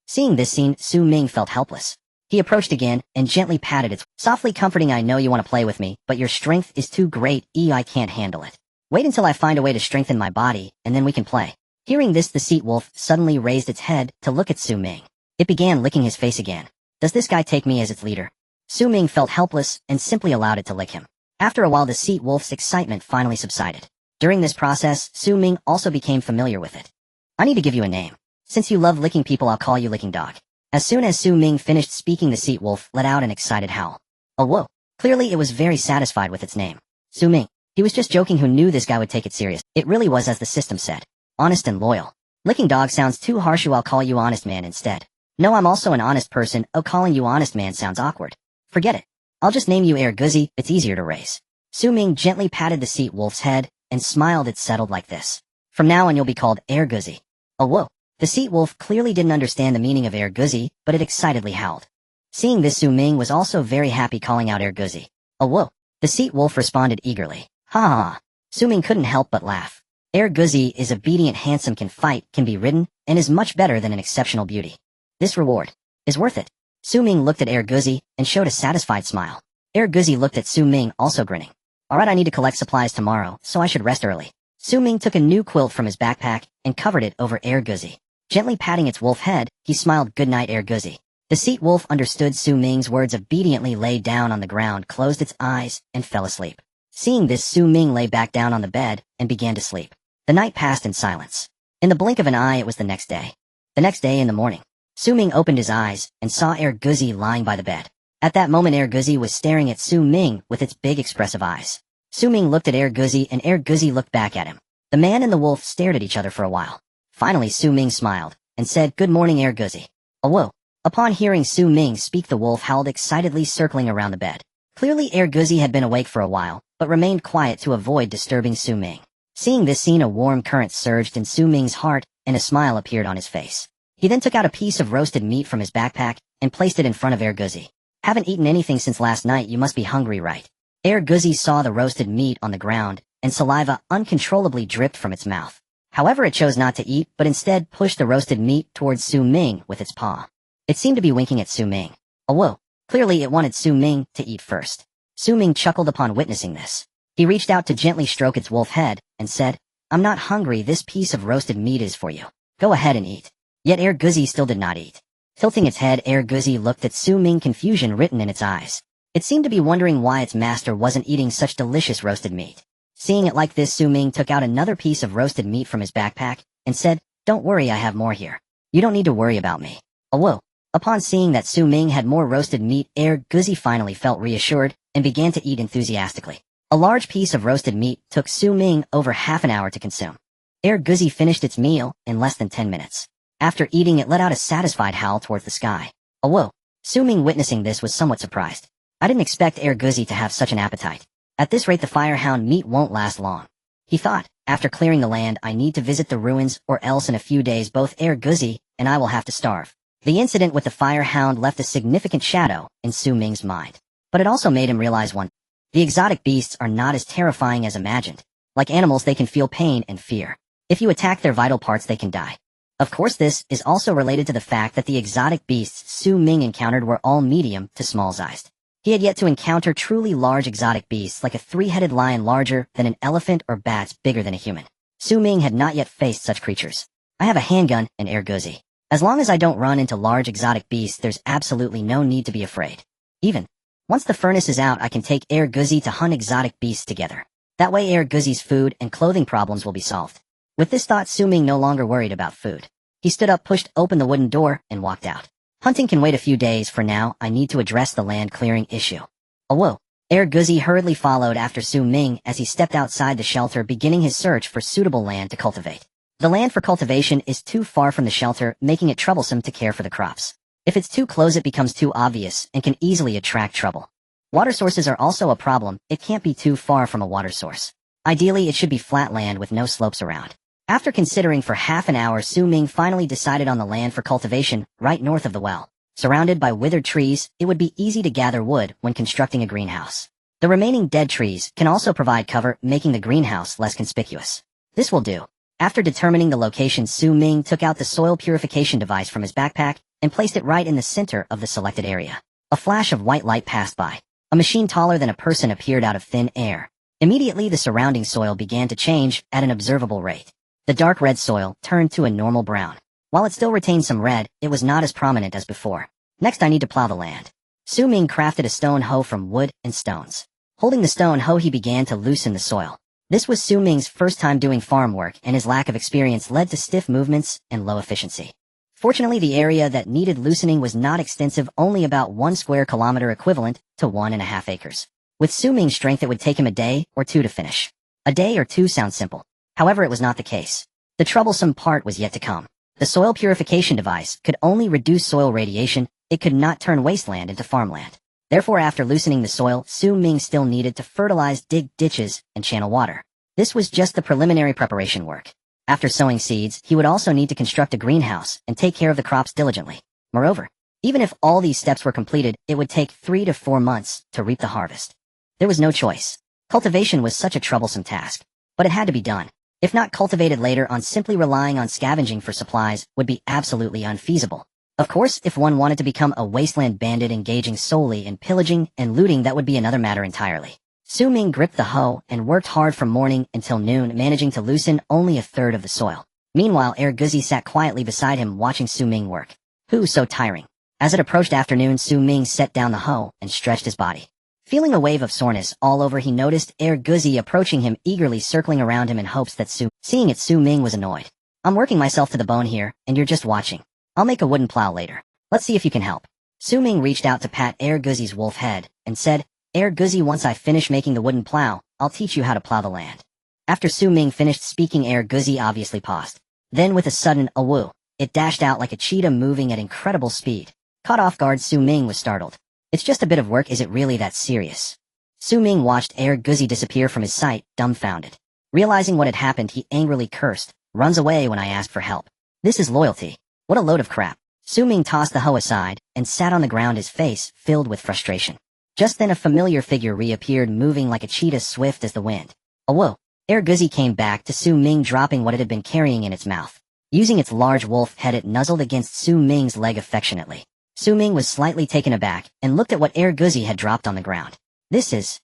Seeing this scene, Su Ming felt helpless. He approached again and gently patted its softly comforting. I know you want to play with me, but your strength is too great. I can't handle it. Wait until I find a way to strengthen my body, and then we can play. Hearing this, the Seat Wolf suddenly raised its head to look at Su Ming. It began licking his face again. Does this guy take me as its leader? Su Ming felt helpless and simply allowed it to lick him. After a while, the Seat Wolf's excitement finally subsided. During this process, Su Ming also became familiar with it. I need to give you a name. Since you love licking people, I'll call you Licking Dog. As soon as Su Ming finished speaking, the Seat Wolf let out an excited howl. Oh whoa. Clearly it was very satisfied with its name. Su Ming. He was just joking. Who knew this guy would take it serious? It really was, as the system said. Honest and loyal. Licking Dog sounds too harsh. I'll call you Honest Man instead. No, I'm also an honest person. Oh, calling you Honest Man sounds awkward. Forget it. I'll just name you Air Guzzy. It's easier to raise. Su Ming gently patted the Seat Wolf's head and smiled. It settled like this. From now on, you'll be called Air Guzzy. Oh whoa. The Seat Wolf clearly didn't understand the meaning of Air Guzzy, but it excitedly howled. Seeing this, Su Ming was also very happy, calling out Air Guzzy. Oh whoa. The Seat Wolf responded eagerly. Ha ha ha. Su Ming couldn't help but laugh. Air Guzzy is obedient, handsome, can fight, can be ridden, and is much better than an exceptional beauty. This reward is worth it. Su Ming looked at Air Guzzy and showed a satisfied smile. Air Guzzy looked at Su Ming, also grinning. Alright, I need to collect supplies tomorrow, so I should rest early. Su Ming took a new quilt from his backpack and covered it over Air Guzzy. Gently patting its wolf head, he smiled. Good night, Air Guzzy. The Seat Wolf understood Su Ming's words, obediently lay down on the ground, closed its eyes, and fell asleep. Seeing this, Su Ming lay back down on the bed and began to sleep. The night passed in silence. In the blink of an eye, it was the next day. The next day in the morning, Su Ming opened his eyes and saw Air Guzzy lying by the bed. At that moment, Air Guzzy was staring at Su Ming with its big expressive eyes. Su Ming looked at Air Guzzy and Air Guzzy looked back at him. The man and the wolf stared at each other for a while. Finally, Su Ming smiled and said, "Good morning, Air Guzzy." Oh whoa. Upon hearing Su Ming speak, the wolf howled excitedly, circling around the bed. Clearly, Air Guzzy had been awake for a while, but remained quiet to avoid disturbing Su Ming. Seeing this scene, a warm current surged in Su Ming's heart, and a smile appeared on his face. He then took out a piece of roasted meat from his backpack and placed it in front of Air Guzzi. Haven't eaten anything since last night, you must be hungry, right? Air Guzzi saw the roasted meat on the ground, and saliva uncontrollably dripped from its mouth. However, it chose not to eat, but instead pushed the roasted meat towards Su Ming with its paw. It seemed to be winking at Su Ming. Oh whoa, clearly it wanted Su Ming to eat first. Su Ming chuckled upon witnessing this. He reached out to gently stroke its wolf head, and said, I'm not hungry, this piece of roasted meat is for you. Go ahead and eat. Yet Air Guzzi still did not eat. Tilting its head, Air Guzzi looked at Su Ming, confusion written in its eyes. It seemed to be wondering why its master wasn't eating such delicious roasted meat. Seeing it like this, Su Ming took out another piece of roasted meat from his backpack, and said, Don't worry, I have more here. You don't need to worry about me. Oh whoa. Upon seeing that Su Ming had more roasted meat, Air Guzzi finally felt reassured, and began to eat enthusiastically. A large piece of roasted meat took Su Ming over half an hour to consume. Air Guzzi finished its meal in less than 10 minutes. After eating, it let out a satisfied howl towards the sky. Oh whoa. Su Ming, witnessing this, was somewhat surprised. I didn't expect Air Guzzi to have such an appetite. At this rate, the firehound meat won't last long. He thought, after clearing the land, I need to visit the ruins, or else in a few days both Air Guzzi and I will have to starve. The incident with the firehound left a significant shadow in Su Ming's mind. But it also made him realize one. The exotic beasts are not as terrifying as imagined. Like animals, they can feel pain and fear. If you attack their vital parts, they can die. Of course, this is also related to the fact that the exotic beasts Su Ming encountered were all medium to small-sized. He had yet to encounter truly large exotic beasts like a three-headed lion larger than an elephant or bats bigger than a human. Su Ming had not yet faced such creatures. I have a handgun and Air Guzzi. As long as I don't run into large exotic beasts, there's absolutely no need to be afraid. Even once the furnace is out, I can take Air Guzzi to hunt exotic beasts together. That way Air Guzzi's food and clothing problems will be solved. With this thought, Su Ming no longer worried about food. He stood up, pushed open the wooden door, and walked out. Hunting can wait a few days. For now, I need to address the land clearing issue. Oh whoa. Air Guzzi hurriedly followed after Su Ming as he stepped outside the shelter, beginning his search for suitable land to cultivate. The land for cultivation is too far from the shelter, making it troublesome to care for the crops. If it's too close, it becomes too obvious and can easily attract trouble. Water sources are also a problem. It can't be too far from a water source. Ideally, it should be flat land with no slopes around. After considering for half an hour, Su Ming finally decided on the land for cultivation, right north of the well. Surrounded by withered trees, it would be easy to gather wood when constructing a greenhouse. The remaining dead trees can also provide cover, making the greenhouse less conspicuous. This will do. After determining the location, Su Ming took out the soil purification device from his backpack and placed it right in the center of the selected area. A flash of white light passed by. A machine taller than a person appeared out of thin air. Immediately, the surrounding soil began to change at an observable rate. The dark red soil turned to a normal brown. While it still retained some red, it was not as prominent as before. Next, I need to plow the land. Su Ming crafted a stone hoe from wood and stones. Holding the stone hoe, he began to loosen the soil. This was Su Ming's first time doing farm work, and his lack of experience led to stiff movements and low efficiency. Fortunately, the area that needed loosening was not extensive, only about 1 square kilometer, equivalent to 1.5 acres. With Su Ming's strength, it would take him a day or two to finish. A day or two sounds simple. However, it was not the case. The troublesome part was yet to come. The soil purification device could only reduce soil radiation. It could not turn wasteland into farmland. Therefore, after loosening the soil, Su Ming still needed to fertilize, dig ditches, and channel water. This was just the preliminary preparation work. After sowing seeds, he would also need to construct a greenhouse and take care of the crops diligently. Moreover, even if all these steps were completed, it would take 3 to 4 months to reap the harvest. There was no choice. Cultivation was such a troublesome task, but it had to be done. If not cultivated later on, simply relying on scavenging for supplies would be absolutely unfeasible. Of course, if one wanted to become a wasteland bandit engaging solely in pillaging and looting, that would be another matter entirely. Su Ming gripped the hoe and worked hard from morning until noon, managing to loosen only a third of the soil. Meanwhile, Air Guzzi sat quietly beside him, watching Su Ming work. Who so tiring? As it approached afternoon, Su Ming set down the hoe and stretched his body. Feeling a wave of soreness all over, he noticed Air Guzzi approaching him, eagerly circling around him in hopes that Seeing it, Su Ming was annoyed. I'm working myself to the bone here, and you're just watching. I'll make a wooden plow later. Let's see if you can help. Su Ming reached out to pat Air Guzzi's wolf head, and said, Air Guzzi, once I finish making the wooden plow, I'll teach you how to plow the land. After Su Ming finished speaking, Air Guzzi obviously paused. Then with a sudden awoo, it dashed out like a cheetah, moving at incredible speed. Caught off guard, Su Ming was startled. It's just a bit of work, is it really that serious? Su Ming watched Air Guzzi disappear from his sight, dumbfounded. Realizing what had happened, he angrily cursed, runs away when I ask for help. This is loyalty. What a load of crap. Su Ming tossed the hoe aside and sat on the ground, his face filled with frustration. Just then a familiar figure reappeared, moving like a cheetah, swift as the wind. A whoa. Air Guzzi came back to Su Ming, dropping what it had been carrying in its mouth. Using its large wolf head, it nuzzled against Su Ming's leg affectionately. Su Ming was slightly taken aback and looked at what Air Guzzi had dropped on the ground. This is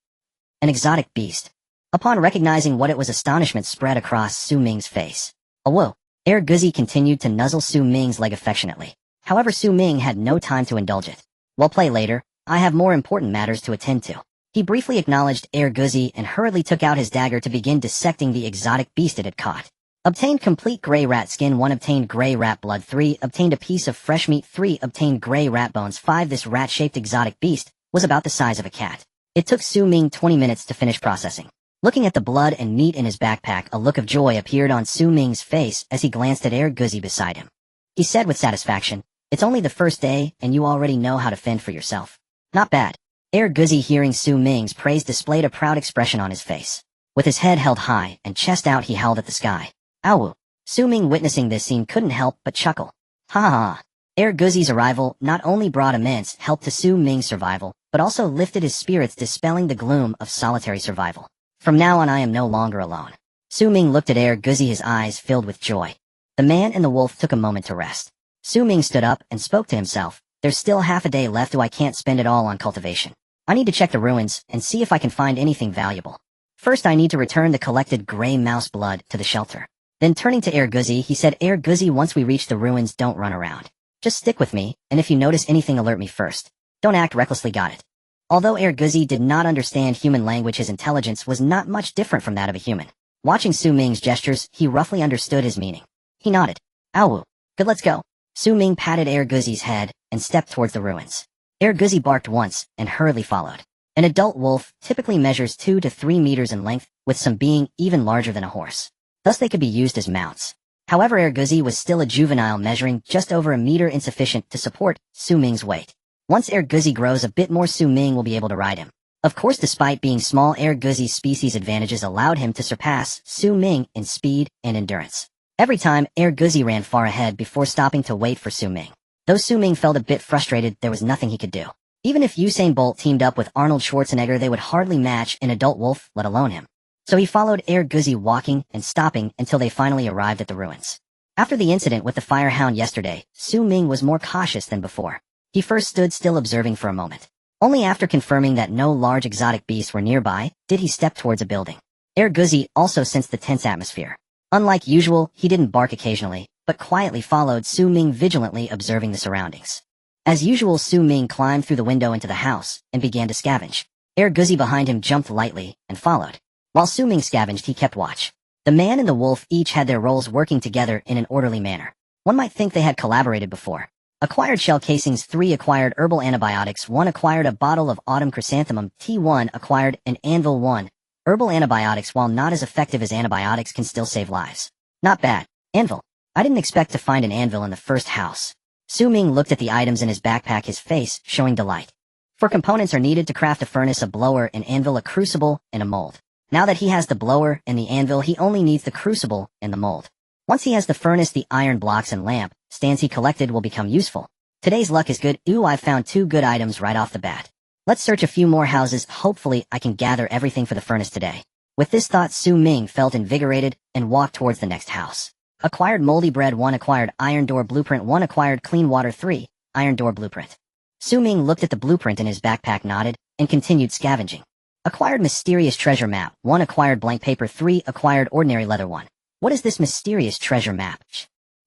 an exotic beast. Upon recognizing what it was, astonishment spread across Su Ming's face. A whoa. Air Guzzi continued to nuzzle Su Ming's leg affectionately. However, Su Ming had no time to indulge it. We'll play later. I have more important matters to attend to. He briefly acknowledged Air Guzzi and hurriedly took out his dagger to begin dissecting the exotic beast it had caught. Obtained complete gray rat skin 1, obtained gray rat blood 3, obtained a piece of fresh meat 3, obtained gray rat bones 5. This rat-shaped exotic beast was about the size of a cat. It took Su Ming 20 minutes to finish processing. Looking at the blood and meat in his backpack, a look of joy appeared on Su Ming's face as he glanced at Air Guzzi beside him. He said with satisfaction, "It's only the first day and you already know how to fend for yourself. Not bad." Air Guzzi, hearing Su Ming's praise, displayed a proud expression on his face. With his head held high and chest out, he howled at the sky. Ow! Su Ming, witnessing this scene, couldn't help but chuckle. Ha ha ha. Air Guzzi's arrival not only brought immense help to Su Ming's survival, but also lifted his spirits, dispelling the gloom of solitary survival. From now on I am no longer alone. Su Ming looked at Air Guzzi, his eyes filled with joy. The man and the wolf took a moment to rest. Su Ming stood up and spoke to himself. There's still half a day left, I can't spend it all on cultivation. I need to check the ruins and see if I can find anything valuable. First I need to return the collected gray mouse blood to the shelter. Then turning to Air Guzzi, he said, Air Guzzi, once we reach the ruins, don't run around. Just stick with me, and if you notice anything, alert me first. Don't act recklessly, got it? Although Air Guzzi did not understand human language, his intelligence was not much different from that of a human. Watching Su Ming's gestures, he roughly understood his meaning. He nodded. Ow. Good, let's go. Su Ming patted Air Guzzi's head and stepped towards the ruins. Air Guzzi barked once and hurriedly followed. An adult wolf typically measures 2 to 3 meters in length, with some being even larger than a horse. Thus they could be used as mounts. However, Air Guzzi was still a juvenile, measuring just over a meter, insufficient to support Su Ming's weight. Once Air Guzzi grows a bit more, Su Ming will be able to ride him. Of course, despite being small, Air Guzzi's species advantages allowed him to surpass Su Ming in speed and endurance. Every time, Air Guzzi ran far ahead before stopping to wait for Su Ming. Though Su Ming felt a bit frustrated, there was nothing he could do. Even if Usain Bolt teamed up with Arnold Schwarzenegger, they would hardly match an adult wolf, let alone him. So he followed Air Guzzi, walking and stopping until they finally arrived at the ruins. After the incident with the firehound yesterday, Su Ming was more cautious than before. He first stood still, observing for a moment. Only after confirming that no large exotic beasts were nearby did he step towards a building. Air Guzzi also sensed the tense atmosphere. Unlike usual, he didn't bark occasionally, but quietly followed Su Ming, vigilantly observing the surroundings. As usual, Su Ming climbed through the window into the house and began to scavenge. Air Guzzi behind him jumped lightly and followed. While Su Ming scavenged, he kept watch. The man and the wolf each had their roles, working together in an orderly manner. One might think they had collaborated before. Acquired shell casings 3, acquired herbal antibiotics 1, acquired a bottle of autumn chrysanthemum T1, acquired an anvil 1. Herbal antibiotics, while not as effective as antibiotics, can still save lives. Not bad. Anvil. I didn't expect to find an anvil in the first house. Su Ming looked at the items in his backpack, his face showing delight. For components are needed to craft a furnace, a blower, an anvil, a crucible, and a mold. Now that he has the blower and the anvil, he only needs the crucible and the mold. Once he has the furnace, the iron blocks and lamp stands he collected will become useful. Today's luck is good. Ooh, I've found 2 good items right off the bat. Let's search a few more houses. Hopefully I can gather everything for the furnace today. With this thought, Su Ming felt invigorated and walked towards the next house. Acquired moldy bread 1, acquired iron door blueprint 1, acquired clean water 3, iron door blueprint. Su Ming looked at the blueprint in his backpack, nodded, and continued scavenging. Acquired mysterious treasure map 1, acquired blank paper 3, acquired ordinary leather 1. What is this mysterious treasure map?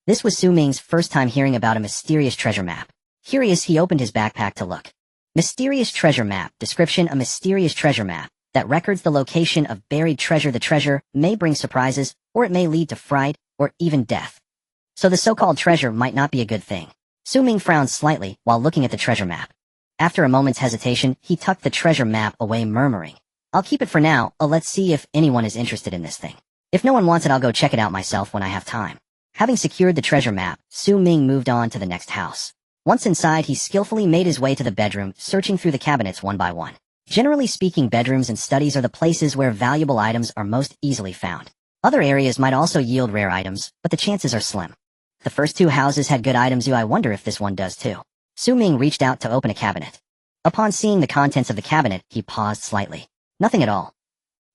This was Su Ming's first time hearing about a mysterious treasure map. Curious, he opened his backpack to look. Mysterious treasure map. Description: a mysterious treasure map that records the location of buried treasure. The treasure may bring surprises, or it may lead to fright, or even death. So the so-called treasure might not be a good thing. Su Ming frowned slightly while looking at the treasure map. After a moment's hesitation, he tucked the treasure map away, murmuring, I'll keep it for now. Let's see if anyone is interested in this thing. If no one wants it, I'll go check it out myself when I have time. Having secured the treasure map, Su Ming moved on to the next house. Once inside, he skillfully made his way to the bedroom, searching through the cabinets one by one. Generally speaking, bedrooms and studies are the places where valuable items are most easily found. Other areas might also yield rare items, but the chances are slim. The first two houses had good items. I wonder if this one does too. Su Ming reached out to open a cabinet. Upon seeing the contents of the cabinet, he paused slightly. Nothing at all.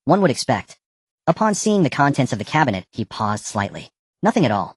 One would expect. Upon seeing the contents of the cabinet, he paused slightly. Nothing at all.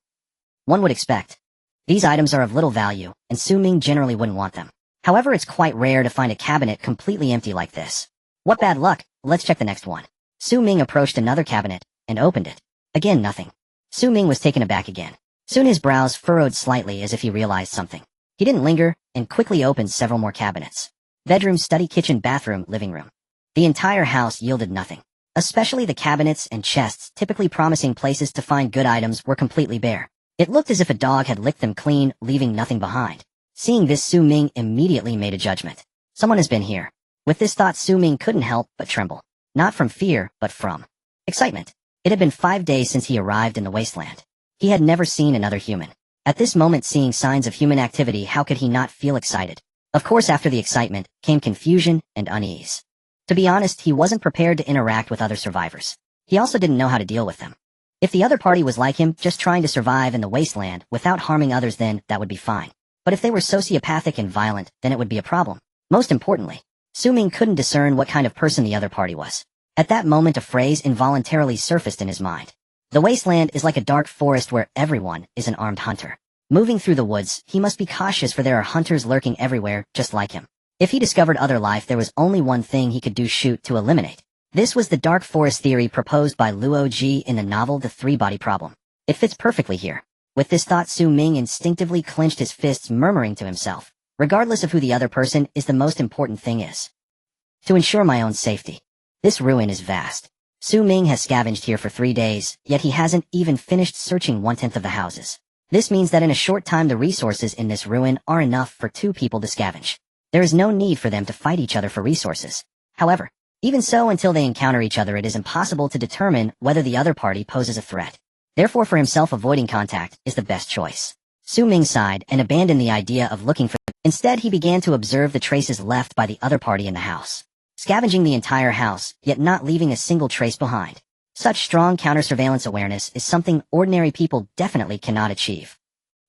One would expect. These items are of little value, and Su Ming generally wouldn't want them. However, it's quite rare to find a cabinet completely empty like this. What bad luck, let's check the next one. Su Ming approached another cabinet, and opened it. Again, nothing. Su Ming was taken aback again. Soon his brows furrowed slightly as if he realized something. He didn't linger, and quickly opened several more cabinets. Bedroom, study, kitchen, bathroom, living room. The entire house yielded nothing. Especially the cabinets and chests, typically promising places to find good items, were completely bare. It looked as if a dog had licked them clean, leaving nothing behind. Seeing this, Su Ming immediately made a judgment. Someone has been here. With this thought, Su Ming couldn't help but tremble. Not from fear, but from excitement. It had been 5 days since he arrived in the Wasteland. He had never seen another human. At this moment, seeing signs of human activity, how could he not feel excited? Of course, after the excitement came confusion and unease. To be honest, he wasn't prepared to interact with other survivors. He also didn't know how to deal with them. If the other party was like him, just trying to survive in the Wasteland without harming others, then that would be fine. But if they were sociopathic and violent, then it would be a problem. Most importantly, Su Ming couldn't discern what kind of person the other party was. At that moment, a phrase involuntarily surfaced in his mind. The Wasteland is like a dark forest where everyone is an armed hunter. Moving through the woods, he must be cautious, for there are hunters lurking everywhere, just like him. If he discovered other life, there was only one thing he could do: shoot to eliminate. This was the dark forest theory proposed by Luo Ji in the novel The Three-Body Problem. It fits perfectly here. With this thought, Su Ming instinctively clenched his fists, murmuring to himself, regardless of who the other person is, the most important thing is to ensure my own safety. This ruin is vast. Su Ming has scavenged here for 3 days, yet he hasn't even finished searching 1/10 of the houses. This means that in a short time the resources in this ruin are enough for 2 people to scavenge. There is no need for them to fight each other for resources. However, even so, until they encounter each other, it is impossible to determine whether the other party poses a threat. Therefore, for himself, avoiding contact is the best choice. Su Ming sighed and abandoned the idea of looking for them. Instead, he began to observe the traces left by the other party in the house. Scavenging the entire house, yet not leaving a single trace behind. Such strong counter-surveillance awareness is something ordinary people definitely cannot achieve.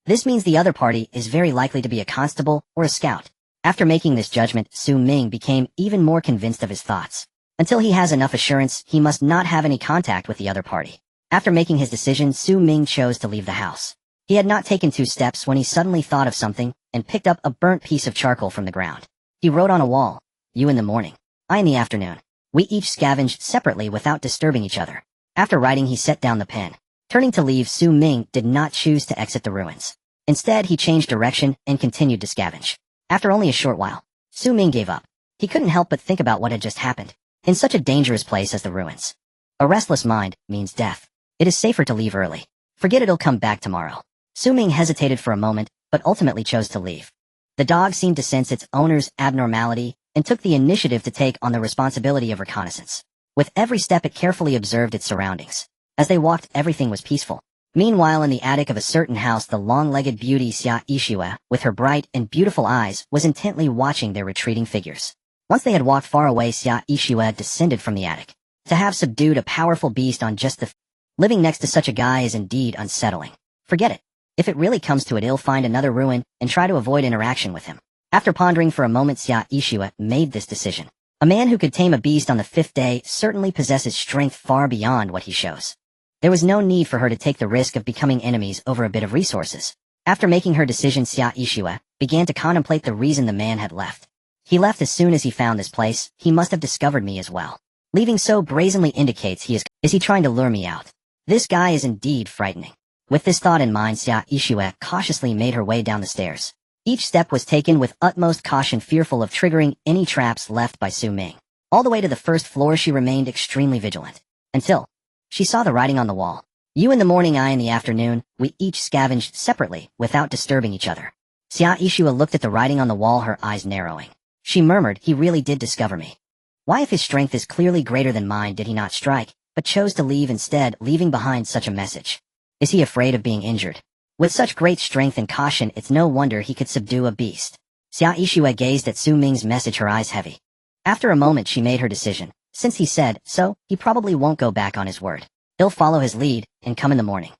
This means the other party is very likely to be a constable or a scout. After making this judgment, Su Ming became even more convinced of his thoughts. Until he has enough assurance, he must not have any contact with the other party. After making his decision, Su Ming chose to leave the house. He had not taken 2 steps when he suddenly thought of something and picked up a burnt piece of charcoal from the ground. He wrote on a wall, "You in the morning, I in the afternoon. We each scavenged separately without disturbing each other." After writing, he set down the pen. Turning to leave, Su Ming did not choose to exit the ruins. Instead, he changed direction and continued to scavenge. After only a short while, Su Ming gave up. He couldn't help but think about what had just happened. In such a dangerous place as the ruins, a restless mind means death. It is safer to leave early. Forget it'll come back tomorrow. Su Ming hesitated for a moment, but ultimately chose to leave. The dog seemed to sense its owner's abnormality and took the initiative to take on the responsibility of reconnaissance. With every step, it carefully observed its surroundings. As they walked, everything was peaceful. Meanwhile, in the attic of a certain house, the long-legged beauty Xia Yixue, with her bright and beautiful eyes, was intently watching their retreating figures. Once they had walked far away, Xia Yixue descended from the attic. To have subdued a powerful beast on just the living next to such a guy is indeed unsettling. Forget it. If it really comes to it, he'll find another ruin and try to avoid interaction with him. After pondering for a moment, Xia Yixue made this decision. A man who could tame a beast on the 5th day certainly possesses strength far beyond what he shows. There was no need for her to take the risk of becoming enemies over a bit of resources. After making her decision, Xia Yixue began to contemplate the reason the man had left. He left as soon as he found this place. He must have discovered me as well. Leaving so brazenly indicates is he trying to lure me out? This guy is indeed frightening. With this thought in mind, Xia Yixue cautiously made her way down the stairs. Each step was taken with utmost caution, fearful of triggering any traps left by Su Ming. All the way to the 1st floor, she remained extremely vigilant. Until she saw the writing on the wall. "You in the morning, I in the afternoon. We each scavenged separately without disturbing each other." Xia Yixue looked at the writing on the wall, her eyes narrowing. She murmured, "He really did discover me. Why, if his strength is clearly greater than mine, did he not strike, but chose to leave instead, leaving behind such a message? Is he afraid of being injured? With such great strength and caution, it's no wonder he could subdue a beast." Xia Yixue gazed at Su Ming's message, her eyes heavy. After a moment, she made her decision. Since he said so, he probably won't go back on his word. He'll follow his lead and come in the morning.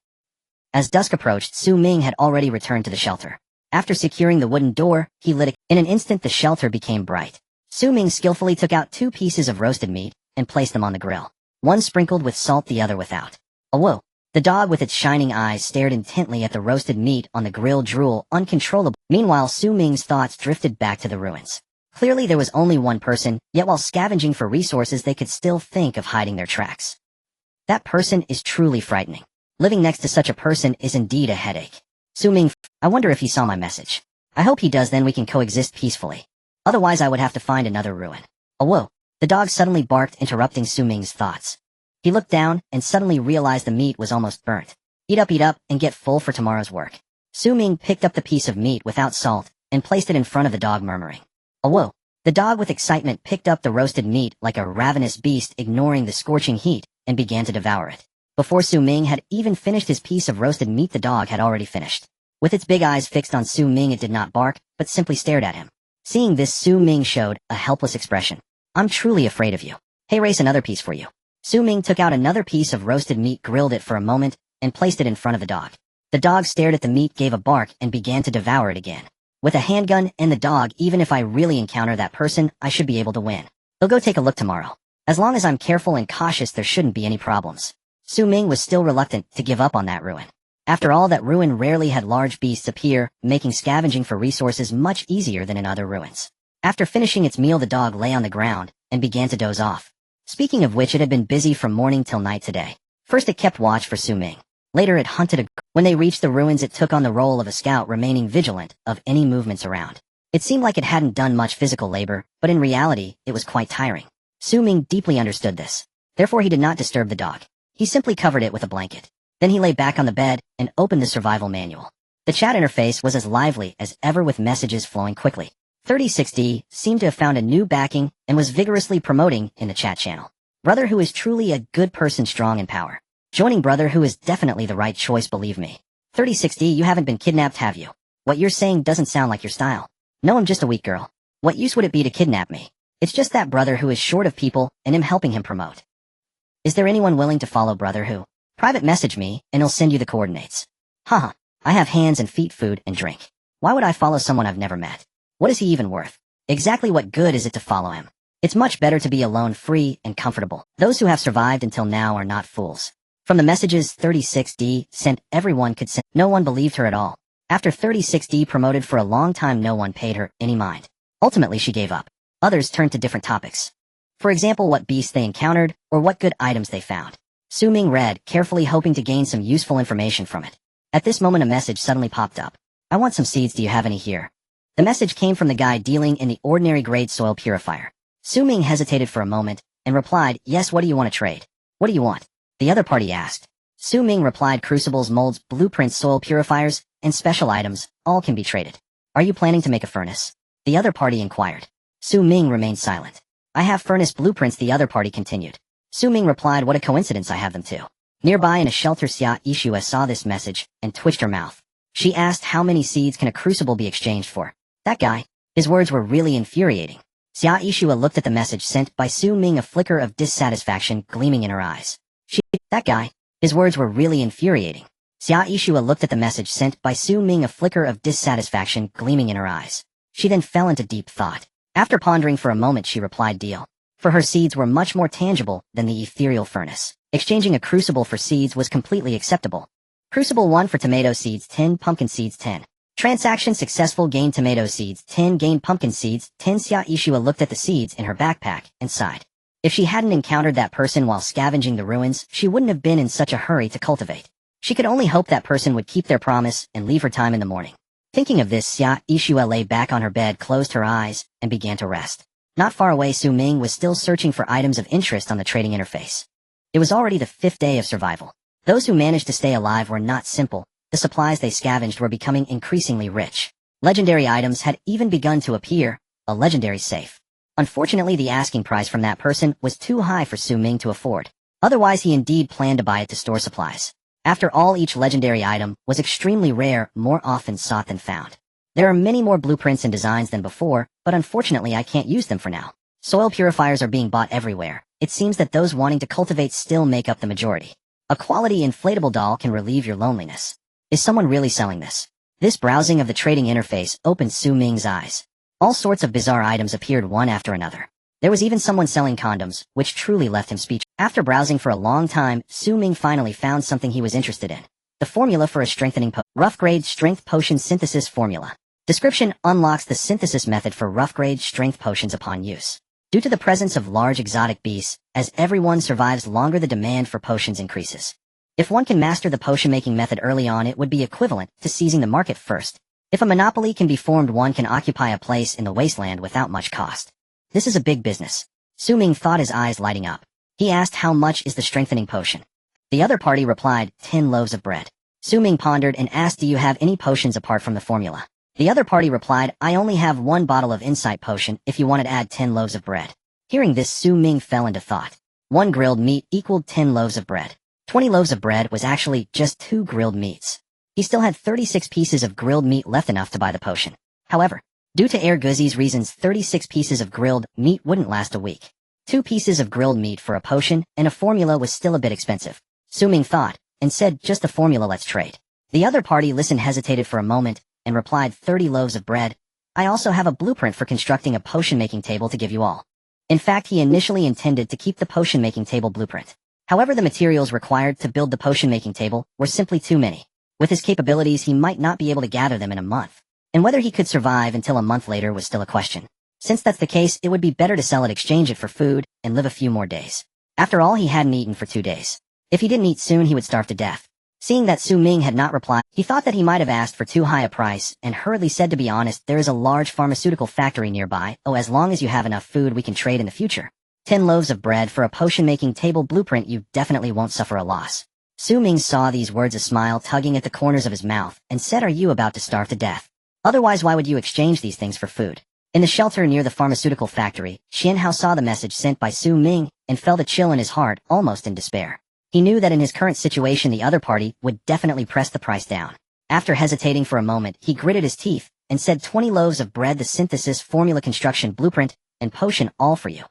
As dusk approached, Ming had already returned to the shelter. After securing the wooden door, he lit it. In an instant the shelter became bright. Ming skillfully took out 2 pieces of roasted meat and placed them on the grill. One sprinkled with salt, the other without. Oh whoa! The dog with its shining eyes stared intently at the roasted meat on the grill, drool uncontrollably. Meanwhile, Ming's thoughts drifted back to the ruins. Clearly there was only one person, yet while scavenging for resources they could still think of hiding their tracks. That person is truly frightening. Living next to such a person is indeed a headache. Ming, I wonder if he saw my message. I hope he does, then we can coexist peacefully. Otherwise I would have to find another ruin. Oh whoa! The dog suddenly barked, interrupting Ming's thoughts. He looked down and suddenly realized the meat was almost burnt. Eat up, and get full for tomorrow's work. Ming picked up the piece of meat without salt and placed it in front of the dog, murmuring, "Oh whoa!" The dog with excitement picked up the roasted meat like a ravenous beast, ignoring the scorching heat, and began to devour it. Before Ming had even finished his piece of roasted meat, the dog had already finished. With its big eyes fixed on Ming, it did not bark, but simply stared at him. Seeing this, Ming showed a helpless expression. "I'm truly afraid of you. Hey, race another piece for you." Ming took out another piece of roasted meat, grilled it for a moment, and placed it in front of the dog. The dog stared at the meat, gave a bark, and began to devour it again. With a handgun and the dog, even if I really encounter that person, I should be able to win. They'll go take a look tomorrow. As long as I'm careful and cautious, there shouldn't be any problems. Ming was still reluctant to give up on that ruin. After all, that ruin rarely had large beasts appear, making scavenging for resources much easier than in other ruins. After finishing its meal, the dog lay on the ground and began to doze off. Speaking of which, it had been busy from morning till night today. First it kept watch for Ming. Later it hunted when they reached the ruins, it took on the role of a scout, remaining vigilant of any movements around. It seemed like it hadn't done much physical labor, but in reality, it was quite tiring. Ming deeply understood this. Therefore he did not disturb the dog. He simply covered it with a blanket. Then he lay back on the bed and opened the survival manual. The chat interface was as lively as ever, with messages flowing quickly. 36D seemed to have found a new backing and was vigorously promoting in the chat channel. "Brother who is truly a good person, strong in power. Joining brother who is definitely the right choice, believe me." 36D, you haven't been kidnapped, have you? What you're saying doesn't sound like your style. No, I'm just a weak girl. What use would it be to kidnap me? It's just that brother who is short of people and I'm helping him promote. Is there anyone willing to follow brother who? Private message me and he'll send you the coordinates. Haha, I have hands and feet, food and drink. Why would I follow someone I've never met? What is he even worth? Exactly what good is it to follow him? It's much better to be alone, free and comfortable. Those who have survived until now are not fools. From the messages 36D sent, everyone could send. No one believed her at all. After 36D promoted for a long time, no one paid her any mind. Ultimately she gave up. Others turned to different topics. For example, what beasts they encountered, or what good items they found. Ming read, carefully hoping to gain some useful information from it. At this moment a message suddenly popped up. "I want some seeds, do you have any here?" The message came from the guy dealing in the ordinary grade soil purifier. Ming hesitated for a moment, and replied, "Yes, what do you want to trade?" "What do you want?" the other party asked. Ming replied, "Crucibles, molds, blueprints, soil purifiers, and special items, all can be traded." "Are you planning to make a furnace?" the other party inquired. Ming remained silent. "I have furnace blueprints," the other party continued. Ming replied, "What a coincidence, I have them too." Nearby in a shelter, Xia Ishua saw this message and twitched her mouth. She asked, "How many seeds can a crucible be exchanged for?" That guy. His words were really infuriating. Xia Ishua looked at the message sent by Ming, a flicker of dissatisfaction gleaming in her eyes. That guy. His words were really infuriating. Xia Ishua looked at the message sent by Ming, a flicker of dissatisfaction gleaming in her eyes. She then fell into deep thought. After pondering for a moment, she replied, "Deal." For her seeds were much more tangible than the ethereal furnace. Exchanging a crucible for seeds was completely acceptable. Crucible 1 for tomato seeds 10, pumpkin seeds 10. Transaction successful, gain tomato seeds 10, gain pumpkin seeds 10. Xia Ishua looked at the seeds in her backpack and sighed. If she hadn't encountered that person while scavenging the ruins, she wouldn't have been in such a hurry to cultivate. She could only hope that person would keep their promise and leave her time in the morning. Thinking of this, Xia Ishua lay back on her bed, closed her eyes, and began to rest. Not far away, Ming was still searching for items of interest on the trading interface. It was already the 5th day of survival. Those who managed to stay alive were not simple. The supplies they scavenged were becoming increasingly rich. Legendary items had even begun to appear, a legendary safe. Unfortunately, the asking price from that person was too high for Ming to afford. Otherwise, he indeed planned to buy it to store supplies. After all, each legendary item was extremely rare, more often sought than found. There are many more blueprints and designs than before, but unfortunately I can't use them for now. Soil purifiers are being bought everywhere. It seems that those wanting to cultivate still make up the majority. A quality inflatable doll can relieve your loneliness. Is someone really selling this? This browsing of the trading interface opened Su Ming's eyes. All sorts of bizarre items appeared one after another. There was even someone selling condoms, which truly left him speechless. After browsing for a long time, Su Ming finally found something he was interested in. The formula for a strengthening rough grade strength potion synthesis formula. Description: unlocks the synthesis method for rough grade strength potions upon use. Due to the presence of large exotic beasts, as everyone survives longer, the demand for potions increases. If one can master the potion-making method early on, it would be equivalent to seizing the market first. If a monopoly can be formed, one can occupy a place in the Wasteland without much cost. This is a big business. Su Ming thought, his eyes lighting up. He asked, how much is the strengthening potion? The other party replied, 10 loaves of bread. Su Ming pondered and asked, do you have any potions apart from the formula? The other party replied, I only have 1 bottle of insight potion if you wanted to add 10 loaves of bread. Hearing this, Su Ming fell into thought. 1 grilled meat equaled 10 loaves of bread. 20 loaves of bread was actually just 2 grilled meats. He still had 36 pieces of grilled meat left, enough to buy the potion. However, due to Air Guzzi's reasons, 36 pieces of grilled meat wouldn't last a week. 2 pieces of grilled meat for a potion and a formula was still a bit expensive. Su Ming thought, and said, just the formula, let's trade. The other party listened, hesitated for a moment, and replied, 30 loaves of bread. I also have a blueprint for constructing a potion-making table to give you all. In fact, he initially intended to keep the potion-making table blueprint. However, the materials required to build the potion-making table were simply too many. With his capabilities, he might not be able to gather them in a month. And whether he could survive until a month later was still a question. Since that's the case, it would be better to sell it, exchange it for food, and live a few more days. After all, he hadn't eaten for 2 days. If he didn't eat soon, he would starve to death. Seeing that Su Ming had not replied, he thought that he might have asked for too high a price, and hurriedly said, to be honest, there is a large pharmaceutical factory nearby. Oh, as long as you have enough food, we can trade in the future. 10 loaves of bread for a potion-making table blueprint, you definitely won't suffer a loss. Su Ming saw these words, a smile tugging at the corners of his mouth, and said, are you about to starve to death? Otherwise, why would you exchange these things for food? In the shelter near the pharmaceutical factory, Xianhao saw the message sent by Su Ming, and felt a chill in his heart, almost in despair. He knew that in his current situation, the other party would definitely press the price down. After hesitating for a moment, he gritted his teeth, and said, 20 loaves of bread, the synthesis formula construction blueprint, and potion, all for you.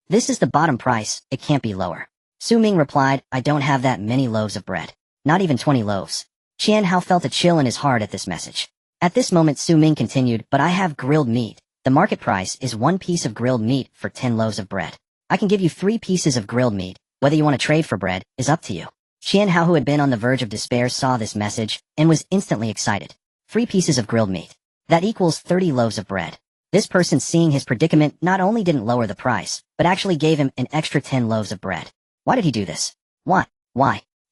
This is the bottom price, it can't be lower. Su Ming replied, I don't have that many loaves of bread. Not even 20 loaves. Xianhao felt a chill in his heart at this message. At this moment, Su Ming continued, but I have grilled meat. The market price is 1 piece of grilled meat for 10 loaves of bread. I can give you 3 pieces of grilled meat. Whether you want to trade for bread is up to you. Xianhao, who had been on the verge of despair, saw this message and was instantly excited. 3 pieces of grilled meat. That equals 30 loaves of bread. This person, seeing his predicament, not only didn't lower the price, but actually gave him an extra 10 loaves of bread. Why did he do this? Why?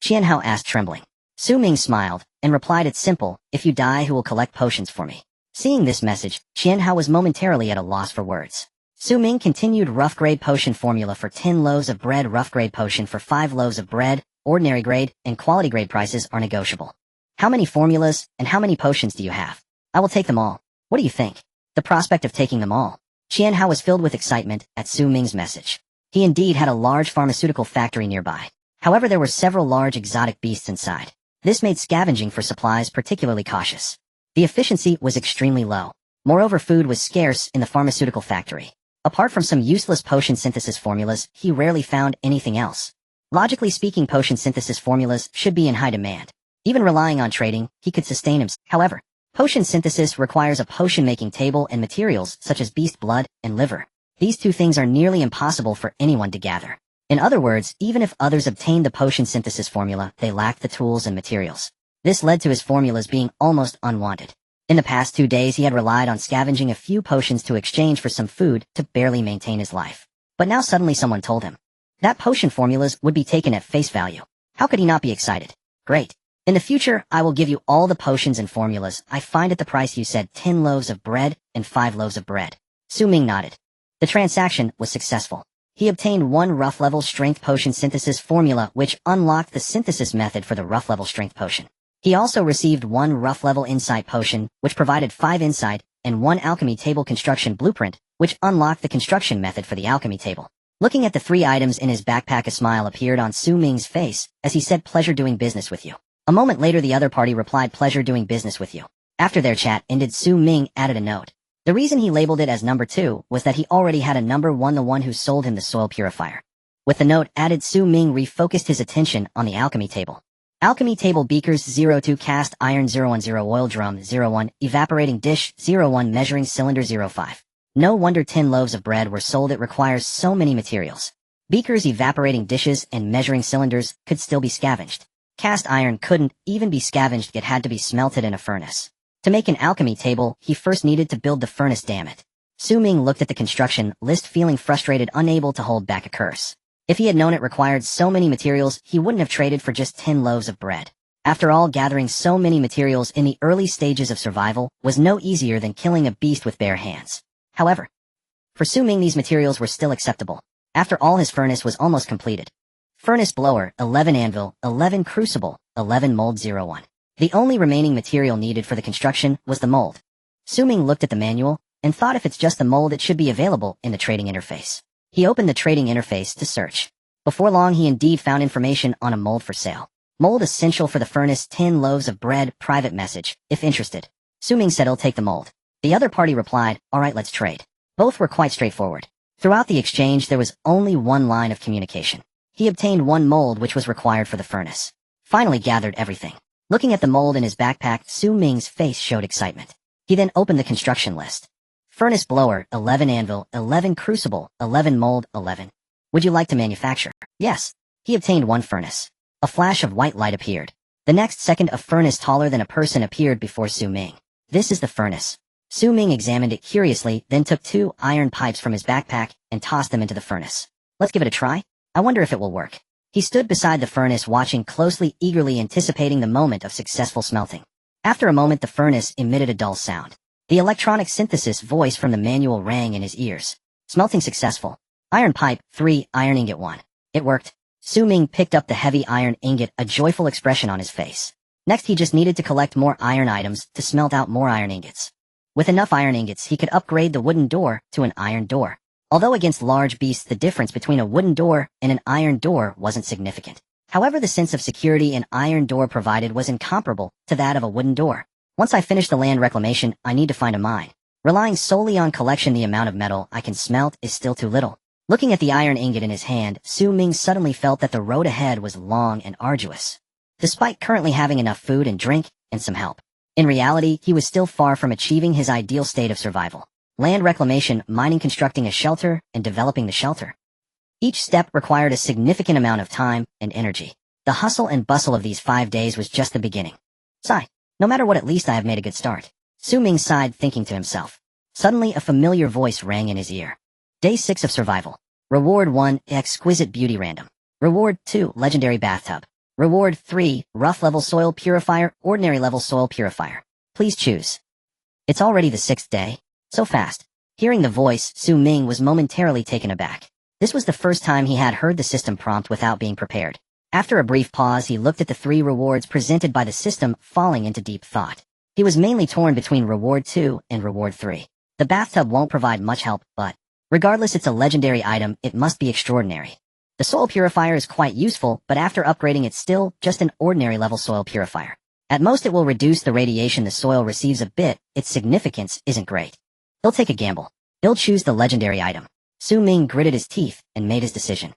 Xianhao asked, trembling. Su Ming smiled and replied, it's simple. If you die, who will collect potions for me? Seeing this message, Xianhao was momentarily at a loss for words. Su Ming continued, rough grade potion formula for 10 loaves of bread, rough grade potion for 5 loaves of bread, ordinary grade and quality grade prices are negotiable. How many formulas and how many potions do you have? I will take them all. What do you think? The prospect of taking them all. Xianhao was filled with excitement at Su Ming's message. He indeed had a large pharmaceutical factory nearby. However, there were several large exotic beasts inside. This made scavenging for supplies particularly cautious. The efficiency was extremely low. Moreover, food was scarce in the pharmaceutical factory. Apart from some useless potion synthesis formulas, he rarely found anything else. Logically speaking, potion synthesis formulas should be in high demand. Even relying on trading, he could sustain himself. However, potion synthesis requires a potion-making table and materials such as beast blood and liver. These 2 things are nearly impossible for anyone to gather. In other words, even if others obtained the potion synthesis formula, they lacked the tools and materials. This led to his formulas being almost unwanted. In the past 2 days, he had relied on scavenging a few potions to exchange for some food to barely maintain his life. But now suddenly someone told him that potion formulas would be taken at face value. How could he not be excited? Great. In the future, I will give you all the potions and formulas I find at the price you said, 10 loaves of bread and 5 loaves of bread. Su Ming nodded. The transaction was successful. He obtained 1 rough level strength potion synthesis formula, which unlocked the synthesis method for the rough level strength potion. He also received 1 rough level insight potion, which provided 5 insight, and 1 alchemy table construction blueprint, which unlocked the construction method for the alchemy table. Looking at the 3 items in his backpack, a smile appeared on Su Ming's face as he said, pleasure doing business with you. A moment later, the other party replied, pleasure doing business with you. After their chat ended, Su Ming added a note. The reason he labeled it as number 2 was that he already had a number 1, the one who sold him the soil purifier. With the note added, Su Ming refocused his attention on the alchemy table. Alchemy table beakers 02 cast iron 010 oil drum 01 evaporating dish 01 measuring cylinder 05. No wonder 10 loaves of bread were sold, it requires so many materials. Beakers, evaporating dishes, and measuring cylinders could still be scavenged. Cast iron couldn't even be scavenged, it had to be smelted in a furnace. To make an alchemy table, he first needed to build the furnace, damn it. Ming looked at the construction list, feeling frustrated, unable to hold back a curse. If he had known it required so many materials, he wouldn't have traded for just 10 loaves of bread. After all, gathering so many materials in the early stages of survival was no easier than killing a beast with bare hands. However, for Ming, these materials were still acceptable. After all, his furnace was almost completed. Furnace blower, 11 anvil, 11 crucible, 11 mold 01. The only remaining material needed for the construction was the mold. Ming looked at the manual and thought if it's just the mold, it should be available in the trading interface. He opened the trading interface to search. Before long, he indeed found information on a mold for sale. Mold essential for the furnace, 10 loaves of bread, private message, if interested. Ming said he'll take the mold. The other party replied, alright, let's trade. Both were quite straightforward. Throughout the exchange, there was only one line of communication. He obtained one mold which was required for the furnace. Finally gathered everything. Looking at the mold in his backpack, Ming's face showed excitement. He then opened the construction list. Furnace blower, 11 anvil, 11 crucible, 11 mold, 11. Would you like to manufacture? Yes. He obtained one furnace. A flash of white light appeared. The next second, a furnace taller than a person appeared before Ming. This is the furnace. Ming examined it curiously, then took 2 iron pipes from his backpack and tossed them into the furnace. Let's give it a try. I wonder if it will work. He stood beside the furnace, watching closely, eagerly anticipating the moment of successful smelting. After a moment, the furnace emitted a dull sound. The electronic synthesis voice from the manual rang in his ears. Smelting successful. Iron pipe, 3, iron ingot 1. It worked. Ming picked up the heavy iron ingot, a joyful expression on his face. Next, he just needed to collect more iron items to smelt out more iron ingots. With enough iron ingots, he could upgrade the wooden door to an iron door. Although against large beasts, the difference between a wooden door and an iron door wasn't significant. However, the sense of security an iron door provided was incomparable to that of a wooden door. Once I finish the land reclamation, I need to find a mine. Relying solely on collection, the amount of metal I can smelt is still too little. Looking at the iron ingot in his hand, Ming suddenly felt that the road ahead was long and arduous. Despite currently having enough food and drink and some help. In reality, he was still far from achieving his ideal state of survival. Land reclamation, mining, constructing a shelter, and developing the shelter. Each step required a significant amount of time and energy. The hustle and bustle of these 5 days was just the beginning. Sigh. No matter what, at least I have made a good start. Ming sighed, thinking to himself. Suddenly, a familiar voice rang in his ear. Day 6 of survival. Reward 1, exquisite beauty random. Reward 2, legendary bathtub. Reward 3, rough level soil purifier, ordinary level soil purifier. Please choose. It's already the 6th day. So fast. Hearing the voice, Ming was momentarily taken aback. This was the first time he had heard the system prompt without being prepared. After a brief pause, he looked at the 3 rewards presented by the system, falling into deep thought. He was mainly torn between reward 2 and reward 3. The bathtub won't provide much help, but regardless, it's a legendary item, it must be extraordinary. The soil purifier is quite useful, but after upgrading it's still just an ordinary level soil purifier. At most it will reduce the radiation the soil receives a bit, its significance isn't great. He'll take a gamble. He'll choose the legendary item. Ming gritted his teeth and made his decision.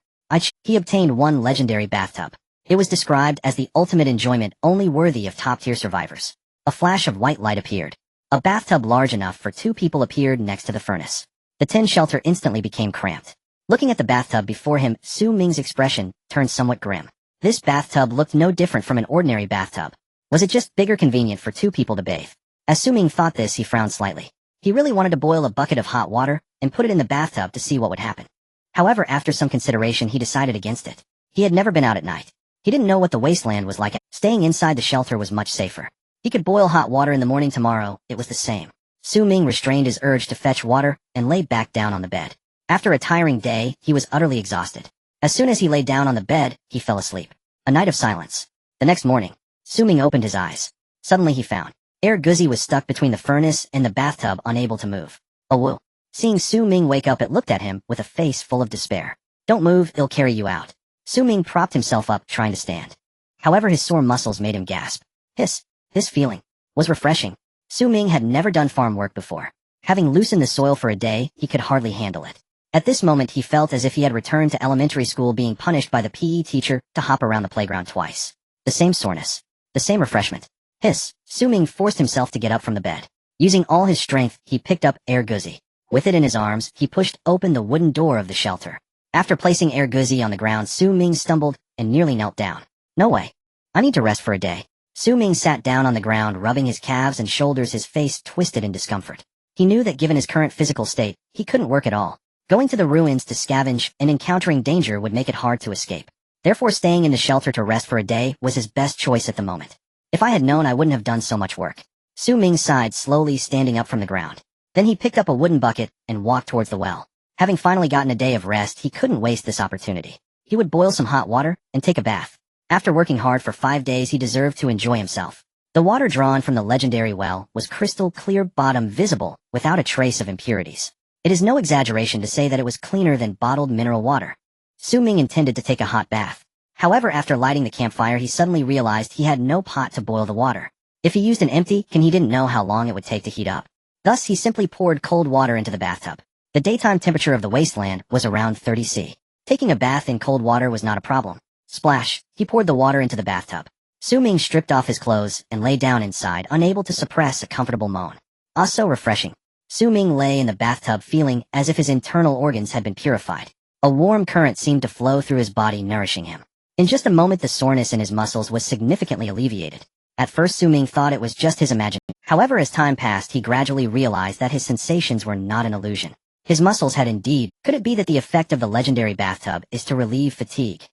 He obtained 1 legendary bathtub. It was described as the ultimate enjoyment, only worthy of top-tier survivors. A flash of white light appeared. A bathtub large enough for 2 people appeared next to the furnace. The tin shelter instantly became cramped. Looking at the bathtub before him, Ming's expression turned somewhat grim. This bathtub looked no different from an ordinary bathtub. Was it just bigger, convenient for 2 people to bathe? As Ming thought this, he frowned slightly. He really wanted to boil a bucket of hot water and put it in the bathtub to see what would happen. However, after some consideration, he decided against it. He had never been out at night. He didn't know what the wasteland was like. Staying inside the shelter was much safer. He could boil hot water in the morning tomorrow, it was the same. Ming restrained his urge to fetch water and lay back down on the bed. After a tiring day, he was utterly exhausted. As soon as he lay down on the bed, he fell asleep. A night of silence. The next morning, Ming opened his eyes. Suddenly he found Air Guzzi was stuck between the furnace and the bathtub, unable to move. Oh woo. Seeing Ming wake up, it looked at him with a face full of despair. Don't move, it'll carry you out. Ming propped himself up, trying to stand. However, his sore muscles made him gasp. This feeling was refreshing. Ming had never done farm work before. Having loosened the soil for a day, he could hardly handle it. At this moment, he felt as if he had returned to elementary school, being punished by the PE teacher to hop around the playground twice. The same soreness. The same refreshment. Hiss. Ming forced himself to get up from the bed. Using all his strength, he picked up Guzi. With it in his arms, he pushed open the wooden door of the shelter. After placing Guzi on the ground, Ming stumbled and nearly knelt down. No way. I need to rest for a day. Ming sat down on the ground, rubbing his calves and shoulders, his face twisted in discomfort. He knew that given his current physical state, he couldn't work at all. Going to the ruins to scavenge and encountering danger would make it hard to escape. Therefore, staying in the shelter to rest for a day was his best choice at the moment. If I had known, I wouldn't have done so much work. Ming sighed, slowly standing up from the ground. Then he picked up a wooden bucket and walked towards the well. Having finally gotten a day of rest, he couldn't waste this opportunity. He would boil some hot water and take a bath. After working hard for 5 days, he deserved to enjoy himself. The water drawn from the legendary well was crystal clear, bottom visible, without a trace of impurities. It is no exaggeration to say that it was cleaner than bottled mineral water. Ming intended to take a hot bath. However, after lighting the campfire, he suddenly realized he had no pot to boil the water. If he used an empty can, he didn't know how long it would take to heat up. Thus, he simply poured cold water into the bathtub. The daytime temperature of the wasteland was around 30 C. Taking a bath in cold water was not a problem. Splash! He poured the water into the bathtub. Ming stripped off his clothes and lay down inside, unable to suppress a comfortable moan. Ah, so refreshing. Ming lay in the bathtub feeling as if his internal organs had been purified. A warm current seemed to flow through his body, nourishing him. In just a moment, the soreness in his muscles was significantly alleviated. At first, Ming thought it was just his imagination. However, as time passed, he gradually realized that his sensations were not an illusion. His muscles had indeed. Could it be that the effect of the legendary bathtub is to relieve fatigue?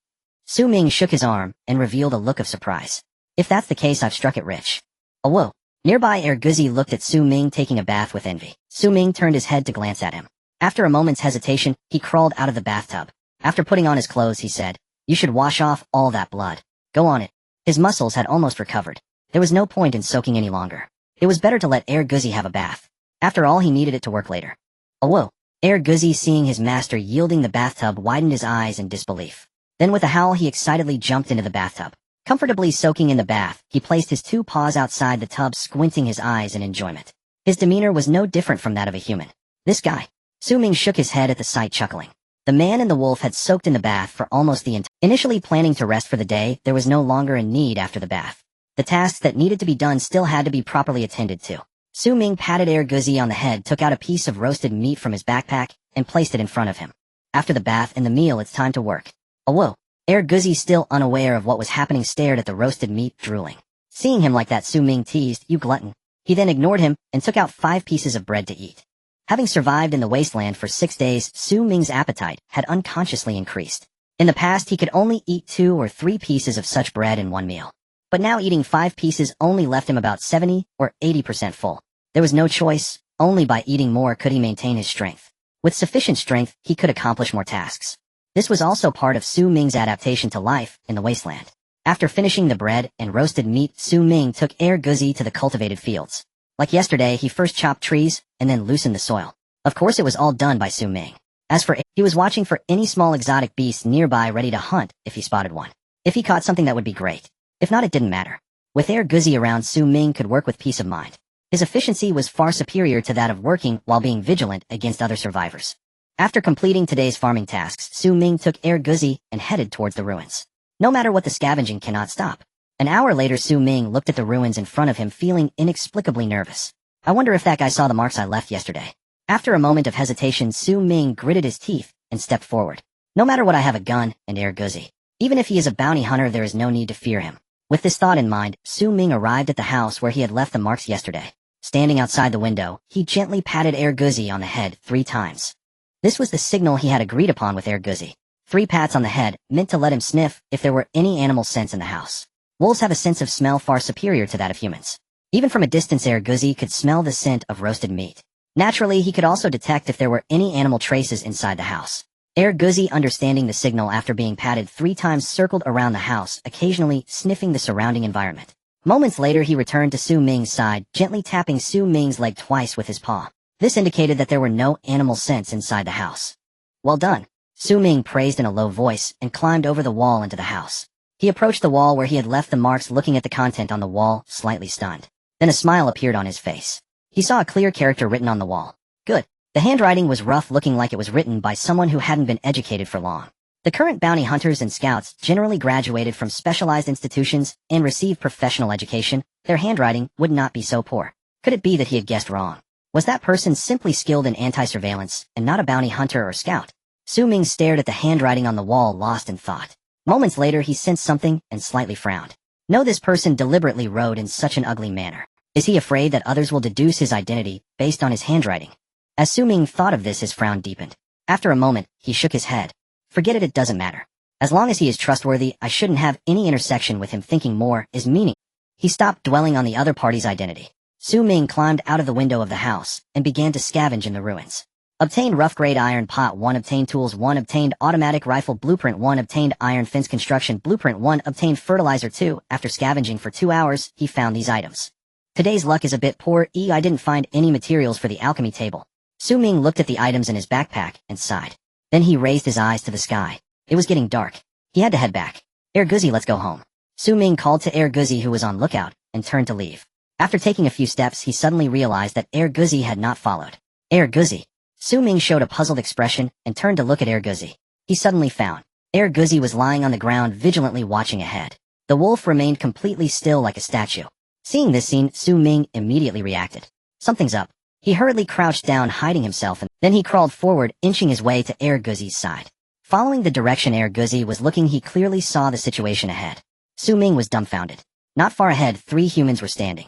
Ming shook his arm and revealed a look of surprise. If that's the case, I've struck it rich. Oh, whoa. Nearby, Guzi looked at Ming taking a bath with envy. Ming turned his head to glance at him. After a moment's hesitation, he crawled out of the bathtub. After putting on his clothes, he said, "You should wash off all that blood. Go on it." His muscles had almost recovered. There was no point in soaking any longer. It was better to let Guzi have a bath. After all, he needed it to work later. Oh, whoa. Guzi, seeing his master yielding the bathtub, widened his eyes in disbelief. Then with a howl, he excitedly jumped into the bathtub. Comfortably soaking in the bath, he placed his 2 paws outside the tub, squinting his eyes in enjoyment. His demeanor was no different from that of a human. This guy. Ming shook his head at the sight, chuckling. The man and the wolf had soaked in the bath for almost the entire. Initially planning to rest for the day, there was no longer a need after the bath. The tasks that needed to be done still had to be properly attended to. Ming patted Guzi on the head, took out a piece of roasted meat from his backpack, and placed it in front of him. After the bath and the meal, it's time to work. Oh, whoa. Guzi, still unaware of what was happening, stared at the roasted meat, drooling. Seeing him like that, Ming teased, "You glutton." He then ignored him and took out 5 pieces of bread to eat. Having survived in the wasteland for 6 days, Ming's appetite had unconsciously increased. In the past, he could only eat 2 or 3 pieces of such bread in one meal. But now eating 5 pieces only left him about 70 or 80% full. There was no choice. Only by eating more could he maintain his strength. With sufficient strength, he could accomplish more tasks. This was also part of Ming's adaptation to life in the wasteland. After finishing the bread and roasted meat, Ming took Guzi to the cultivated fields. Like yesterday, he first chopped trees and then loosened the soil. Of course, it was all done by Ming. As for he was watching for any small exotic beast nearby, ready to hunt if he spotted one. If he caught something, that would be great. If not, it didn't matter. With Guzi around, Ming could work with peace of mind. His efficiency was far superior to that of working while being vigilant against other survivors. After completing today's farming tasks, Ming took Guzi and headed towards the ruins. No matter what, the scavenging cannot stop. An hour later, Ming looked at the ruins in front of him, feeling inexplicably nervous. I wonder if that guy saw the marks I left yesterday. After a moment of hesitation, Ming gritted his teeth and stepped forward. No matter what, I have a gun and Guzi. Even if he is a bounty hunter, there is no need to fear him. With this thought in mind, Ming arrived at the house where he had left the marks yesterday. Standing outside the window, he gently patted Guzi on the head 3 times. This was the signal he had agreed upon with Guzi. 3 pats on the head, meant to let him sniff if there were any animal scents in the house. Wolves have a sense of smell far superior to that of humans. Even from a distance, Guzi could smell the scent of roasted meat. Naturally, he could also detect if there were any animal traces inside the house. Guzi, understanding the signal after being patted 3 times, circled around the house, occasionally sniffing the surrounding environment. Moments later, he returned to Ming's side, gently tapping Ming's leg twice with his paw. This indicated that there were no animal scents inside the house. Well done. Ming praised in a low voice and climbed over the wall into the house. He approached the wall where he had left the marks, looking at the content on the wall, slightly stunned. Then a smile appeared on his face. He saw a clear character written on the wall. Good. The handwriting was rough, looking like it was written by someone who hadn't been educated for long. The current bounty hunters and scouts generally graduated from specialized institutions and received professional education. Their handwriting would not be so poor. Could it be that he had guessed wrong? Was that person simply skilled in anti-surveillance and not a bounty hunter or scout? Ming stared at the handwriting on the wall, lost in thought. Moments later, he sensed something and slightly frowned. No, this person deliberately wrote in such an ugly manner. Is he afraid that others will deduce his identity based on his handwriting? As Ming thought of this, his frown deepened. After a moment, he shook his head. Forget it, it doesn't matter. As long as he is trustworthy, I shouldn't have any intersection with him. Thinking more is meaning. He stopped dwelling on the other party's identity. Ming climbed out of the window of the house and began to scavenge in the ruins. Obtained rough-grade iron pot 1, obtained tools 1, obtained automatic rifle blueprint 1, obtained iron fence construction blueprint 1, obtained fertilizer 2. After scavenging for 2 hours, he found these items. Today's luck is a bit poor. I didn't find any materials for the alchemy table. Ming looked at the items in his backpack and sighed. Then he raised his eyes to the sky. It was getting dark. He had to head back. Guzzi, let's go home. Ming called to Guzzi, who was on lookout, and turned to leave. After taking a few steps, he suddenly realized that Guzzi had not followed. Guzzi. Ming showed a puzzled expression and turned to look at Guzzi. He suddenly found Guzzi was lying on the ground, vigilantly watching ahead. The wolf remained completely still like a statue. Seeing this scene, Ming immediately reacted. Something's up. He hurriedly crouched down, hiding himself, and then he crawled forward, inching his way to Guzzi's side. Following the direction Guzzi was looking, he clearly saw the situation ahead. Ming was dumbfounded. Not far ahead, 3 humans were standing.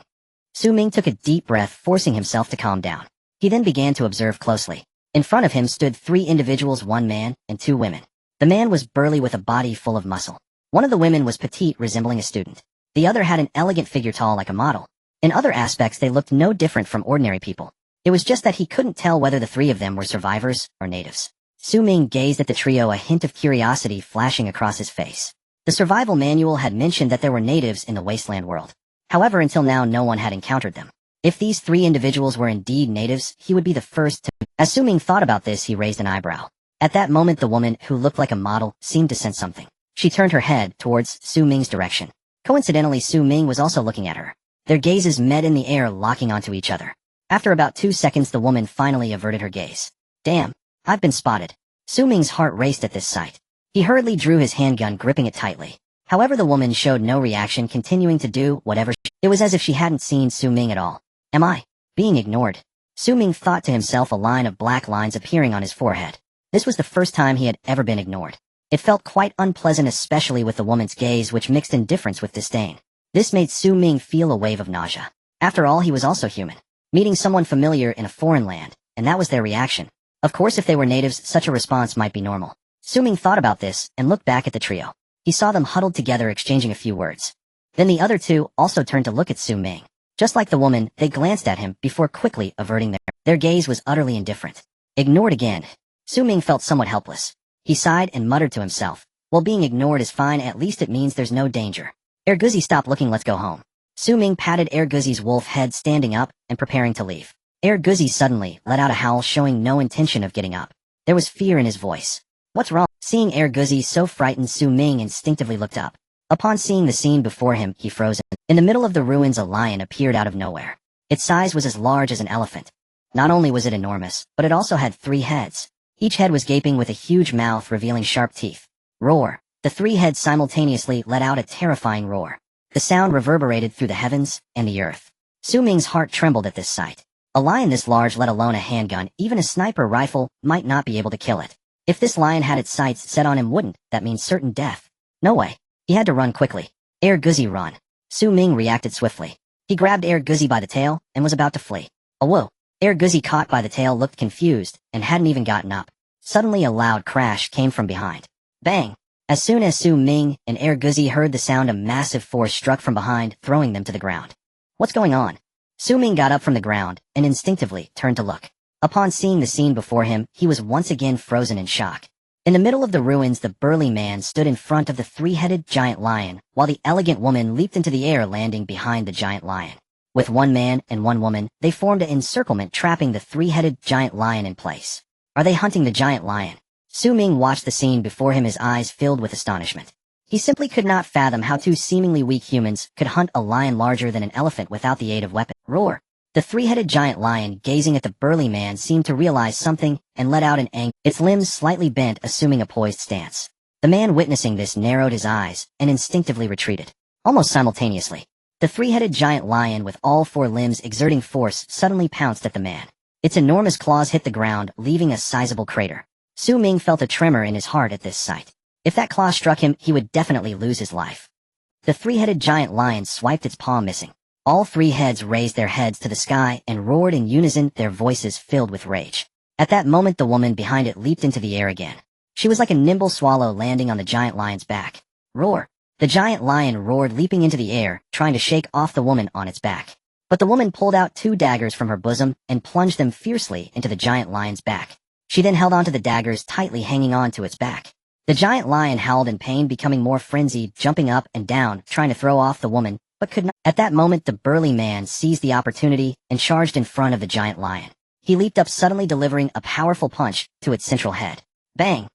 Ming took a deep breath, forcing himself to calm down. He then began to observe closely. In front of him stood 3 individuals, 1 man and 2 women. The man was burly with a body full of muscle. One of the women was petite, resembling a student. The other had an elegant figure, tall like a model. In other aspects, they looked no different from ordinary people. It was just that he couldn't tell whether the 3 of them were survivors or natives. Ming gazed at the trio, a hint of curiosity flashing across his face. The survival manual had mentioned that there were natives in the Wasteland world. However, until now, no one had encountered them. If these 3 individuals were indeed natives, he would be the first to... As Ming thought about this, he raised an eyebrow. At that moment, the woman, who looked like a model, seemed to sense something. She turned her head towards Ming's direction. Coincidentally, Ming was also looking at her. Their gazes met in the air, locking onto each other. After about 2 seconds, the woman finally averted her gaze. Damn, I've been spotted. Ming's heart raced at this sight. He hurriedly drew his handgun, gripping it tightly. However, the woman showed no reaction, continuing to do whatever It was as if she hadn't seen Ming at all. Am I being ignored? Ming thought to himself, a line of black lines appearing on his forehead. This was the first time he had ever been ignored. It felt quite unpleasant, especially with the woman's gaze, which mixed indifference with disdain. This made Ming feel a wave of nausea. After all, he was also human. Meeting someone familiar in a foreign land, and that was their reaction. Of course, if they were natives, such a response might be normal. Ming thought about this and looked back at the trio. He saw them huddled together, exchanging a few words. Then the other 2 also turned to look at Ming. Just like the woman, they glanced at him before quickly averting their gaze was utterly indifferent. Ignored again. Ming felt somewhat helpless. He sighed and muttered to himself. Well, being ignored is fine, at least it means there's no danger. Guzzi, stop looking, let's go home. Ming patted Guzzi's wolf head, standing up and preparing to leave. Guzzi suddenly let out a howl, showing no intention of getting up. There was fear in his voice. What's wrong? Seeing Guzzi so frightened, Ming instinctively looked up. Upon seeing the scene before him, he froze. In the middle of the ruins, a lion appeared out of nowhere. Its size was as large as an elephant. Not only was it enormous, but it also had 3 heads. Each head was gaping with a huge mouth, revealing sharp teeth. Roar. The 3 heads simultaneously let out a terrifying roar. The sound reverberated through the heavens and the earth. Ming's heart trembled at this sight. A lion this large, let alone a handgun, even a sniper rifle, might not be able to kill it. If this lion had its sights set on him, wouldn't that mean certain death? No way. He had to run quickly. Guzzi, run. Ming reacted swiftly. He grabbed Guzzi by the tail and was about to flee. Oh, whoa. Guzzi, caught by the tail, looked confused and hadn't even gotten up. Suddenly, a loud crash came from behind. Bang! As soon as Ming and Guzzi heard the sound, a massive force struck from behind, throwing them to the ground. What's going on? Ming got up from the ground and instinctively turned to look. Upon seeing the scene before him, he was once again frozen in shock. In the middle of the ruins, the burly man stood in front of the 3-headed giant lion, while the elegant woman leaped into the air, landing behind the giant lion. With 1 man and 1 woman, they formed an encirclement, trapping the 3-headed giant lion in place. Are they hunting the giant lion? Ming watched the scene before him, his eyes filled with astonishment. He simply could not fathom how 2 seemingly weak humans could hunt a lion larger than an elephant without the aid of weapons. Roar! The 3-headed giant lion, gazing at the burly man, seemed to realize something and let out an ang. Its limbs slightly bent, assuming a poised stance. The man witnessing this narrowed his eyes and instinctively retreated. Almost simultaneously, the three-headed giant lion with all four limbs exerting force suddenly pounced at the man. Its enormous claws hit the ground, leaving a sizable crater. Su Ming felt a tremor in his heart at this sight. If that claw struck him, he would definitely lose his life. The three-headed giant lion swiped its paw, missing. All three heads raised their heads to the sky and roared in unison, their voices filled with rage. At that moment, the woman behind it leaped into the air again. She was like a nimble swallow landing on the giant lion's back. Roar! The giant lion roared, leaping into the air, trying to shake off the woman on its back. But the woman pulled out two daggers from her bosom and plunged them fiercely into the giant lion's back. She then held onto the daggers, tightly hanging on to its back. The giant lion howled in pain, becoming more frenzied, jumping up and down, trying to throw off the woman, but could not. At that moment, the burly man seized the opportunity and charged in front of the giant lion. He leaped up, suddenly delivering a powerful punch to its central head. Bang!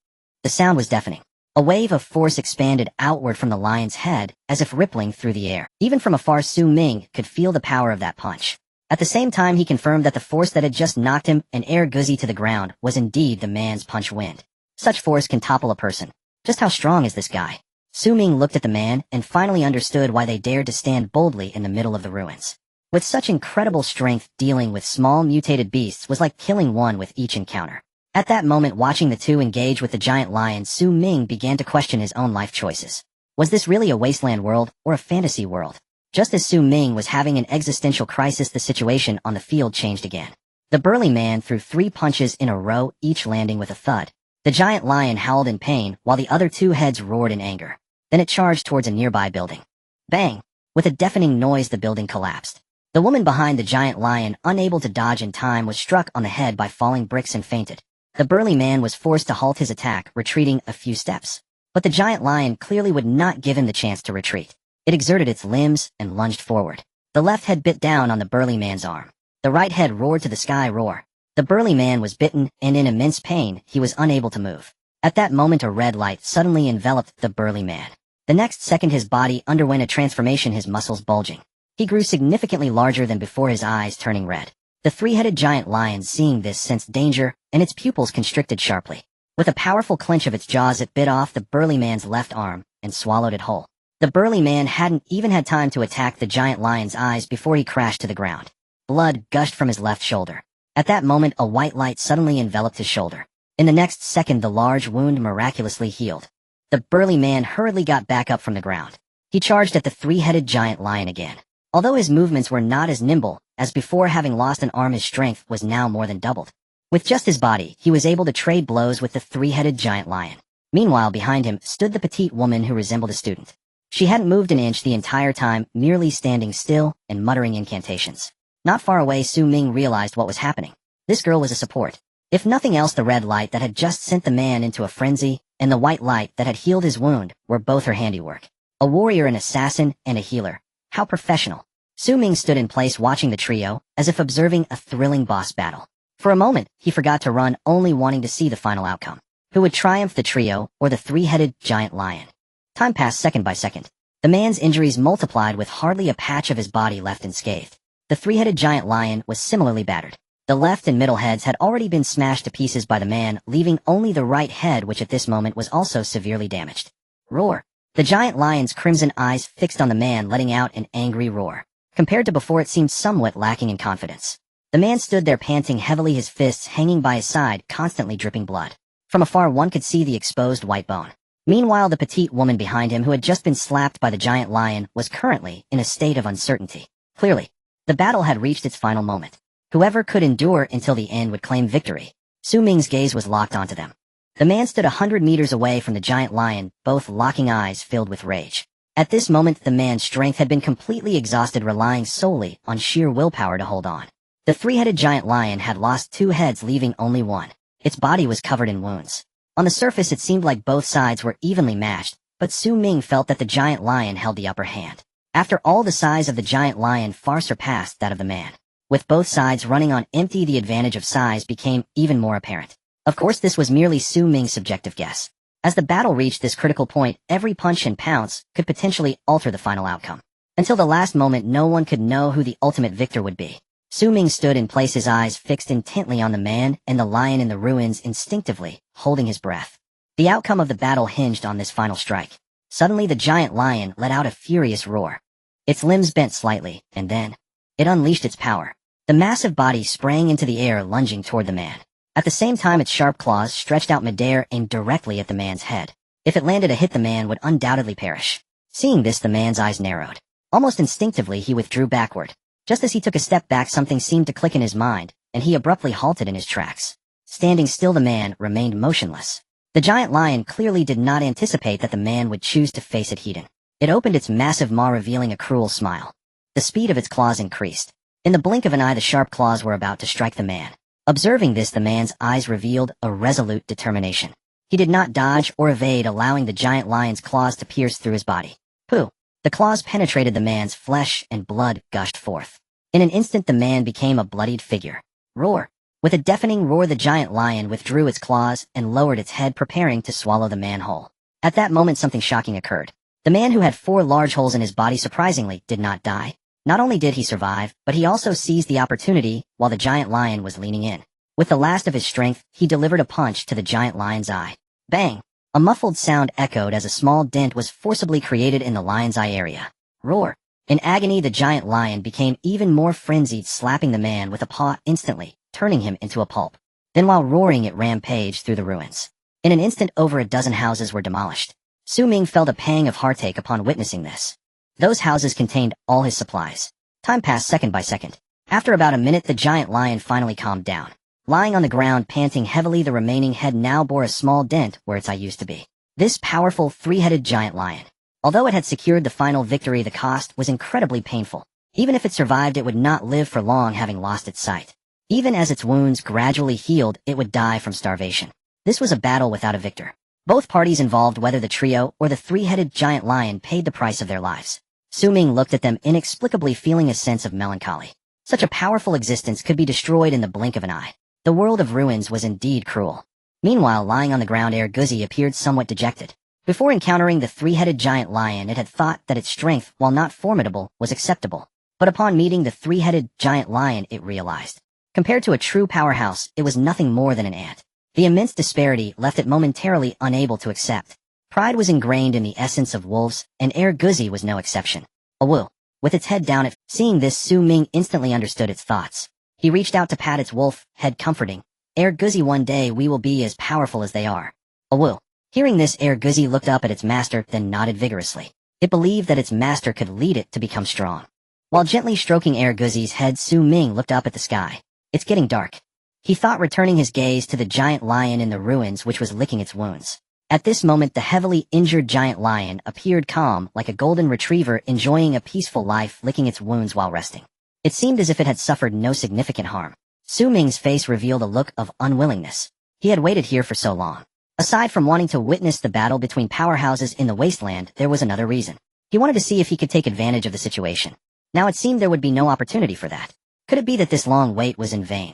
The sound was deafening. A wave of force expanded outward from the lion's head, as if rippling through the air. Even from afar, Su Ming could feel the power of that punch. At the same time, he confirmed that the force that had just knocked him, an air guzzi, to the ground, was indeed the man's punch wind. Such force can topple a person. Just how strong is this guy? Su Ming looked at the man and finally understood why they dared to stand boldly in the middle of the ruins. With such incredible strength, dealing with small mutated beasts was like killing one with each encounter. At that moment, watching the two engage with the giant lion, Su Ming began to question his own life choices. Was this really a wasteland world or a fantasy world? Just as Su Ming was having an existential crisis, the situation on the field changed again. The burly man threw 3 punches in a row, each landing with a thud. The giant lion howled in pain, while the other two heads roared in anger. Then it charged towards a nearby building. Bang! With a deafening noise, the building collapsed. The woman behind the giant lion, unable to dodge in time, was struck on the head by falling bricks and fainted. The burly man was forced to halt his attack, retreating a few steps. But the giant lion clearly would not give him the chance to retreat. It exerted its limbs and lunged forward. The left head bit down on the burly man's arm. The right head roared to the sky. Roar. The burly man was bitten, and in immense pain, he was unable to move. At that moment, a red light suddenly enveloped the burly man. The next second, his body underwent a transformation, his muscles bulging. He grew significantly larger than before, his eyes turning red. The three-headed giant lion, seeing this, sensed danger, and its pupils constricted sharply. With a powerful clench of its jaws, it bit off the burly man's left arm and swallowed it whole. The burly man hadn't even had time to attack the giant lion's eyes before he crashed to the ground. Blood gushed from his left shoulder. At that moment, a white light suddenly enveloped his shoulder. In the next second, the large wound miraculously healed. The burly man hurriedly got back up from the ground. He charged at the three-headed giant lion again. Although his movements were not as nimble as before, having lost an arm, his strength was now more than doubled. With just his body, he was able to trade blows with the three-headed giant lion. Meanwhile, behind him stood the petite woman who resembled a student. She hadn't moved an inch the entire time, merely standing still and muttering incantations. Not far away, Su Ming realized what was happening. This girl was a support. If nothing else, the red light that had just sent the man into a frenzy and the white light that had healed his wound were both her handiwork. A warrior, an assassin, and a healer. How professional. Su Ming stood in place, watching the trio, as if observing a thrilling boss battle. For a moment, he forgot to run, only wanting to see the final outcome. Who would triumph, the trio or the three-headed giant lion? Time passed second by second. The man's injuries multiplied, with hardly a patch of his body left unscathed. The three-headed giant lion was similarly battered. The left and middle heads had already been smashed to pieces by the man, leaving only the right head, which at this moment was also severely damaged. Roar. The giant lion's crimson eyes fixed on the man, letting out an angry roar. Compared to before, it seemed somewhat lacking in confidence. The man stood there panting heavily, his fists hanging by his side, constantly dripping blood. From afar, one could see the exposed white bone. Meanwhile, the petite woman behind him, who had just been slapped by the giant lion, was currently in a state of uncertainty. Clearly, the battle had reached its final moment. Whoever could endure until the end would claim victory. Su Ming's gaze was locked onto them. The man stood 100 meters away from the giant lion, both locking eyes filled with rage. At this moment, the man's strength had been completely exhausted, relying solely on sheer willpower to hold on. The three-headed giant lion had lost 2 heads, leaving only one. Its body was covered in wounds. On the surface, it seemed like both sides were evenly matched, but Su Ming felt that the giant lion held the upper hand. After all, the size of the giant lion far surpassed that of the man. With both sides running on empty, the advantage of size became even more apparent. Of course, this was merely Su Ming's subjective guess. As the battle reached this critical point, every punch and pounce could potentially alter the final outcome. Until the last moment, no one could know who the ultimate victor would be. Su Ming stood in place, his eyes fixed intently on the man and the lion in the ruins, instinctively holding his breath. The outcome of the battle hinged on this final strike. Suddenly the giant lion let out a furious roar. Its limbs bent slightly, and then it unleashed its power. The massive body sprang into the air, lunging toward the man. At the same time, its sharp claws stretched out midair, aimed directly at the man's head. If it landed a hit, the man would undoubtedly perish. Seeing this, the man's eyes narrowed. Almost instinctively, he withdrew backward. Just as he took a step back, something seemed to click in his mind, and he abruptly halted in his tracks. Standing still, the man remained motionless. The giant lion clearly did not anticipate that the man would choose to face it head-on. It opened its massive maw, revealing a cruel smile. The speed of its claws increased. In the blink of an eye, the sharp claws were about to strike the man. Observing this, the man's eyes revealed a resolute determination. He did not dodge or evade, allowing the giant lion's claws to pierce through his body. Pooh! The claws penetrated the man's flesh, and blood gushed forth. In an instant, the man became a bloodied figure. Roar! With a deafening roar, the giant lion withdrew its claws and lowered its head, preparing to swallow the man whole. At that moment, something shocking occurred. The man, who had 4 large holes in his body, surprisingly did not die. Not only did he survive, but he also seized the opportunity while the giant lion was leaning in. With the last of his strength, he delivered a punch to the giant lion's eye. Bang! A muffled sound echoed as a small dent was forcibly created in the lion's eye area. Roar! In agony, the giant lion became even more frenzied, slapping the man with a paw instantly, turning him into a pulp. Then, while roaring, it rampaged through the ruins. In an instant, over a dozen houses were demolished. Ming felt a pang of heartache upon witnessing this. Those houses contained all his supplies. Time passed second by second. After about a minute, the giant lion finally calmed down. Lying on the ground, panting heavily, the remaining head now bore a small dent where its eye used to be. This powerful, 3-headed giant lion. Although it had secured the final victory, the cost was incredibly painful. Even if it survived, it would not live for long, having lost its sight. Even as its wounds gradually healed, it would die from starvation. This was a battle without a victor. Both parties involved, whether the trio or the 3-headed giant lion, paid the price of their lives. Ming looked at them, inexplicably feeling a sense of melancholy. Such a powerful existence could be destroyed in the blink of an eye. The world of ruins was indeed cruel. Meanwhile, lying on the ground, Erguzi appeared somewhat dejected. Before encountering the 3-headed giant lion, it had thought that its strength, while not formidable, was acceptable. But upon meeting the 3-headed giant lion, it realized. Compared to a true powerhouse, it was nothing more than an ant. The immense disparity left it momentarily unable to accept. Pride was ingrained in the essence of wolves, and Erguzi was no exception. Awoo! With its head down, seeing this, Ming instantly understood its thoughts. He reached out to pat its wolf head, comforting. Erguzi, one day we will be as powerful as they are. Awoo! Hearing this, Erguzi looked up at its master, then nodded vigorously. It believed that its master could lead it to become strong. While gently stroking Erguzi's head, Ming looked up at the sky. It's getting dark. He thought, returning his gaze to the giant lion in the ruins, which was licking its wounds. At this moment, the heavily injured giant lion appeared calm, like a golden retriever enjoying a peaceful life, licking its wounds while resting. It seemed as if it had suffered no significant harm. Ming's face revealed a look of unwillingness. He had waited here for so long. Aside from wanting to witness the battle between powerhouses in the Wasteland, there was another reason. He wanted to see if he could take advantage of the situation. Now it seemed there would be no opportunity for that. Could it be that this long wait was in vain?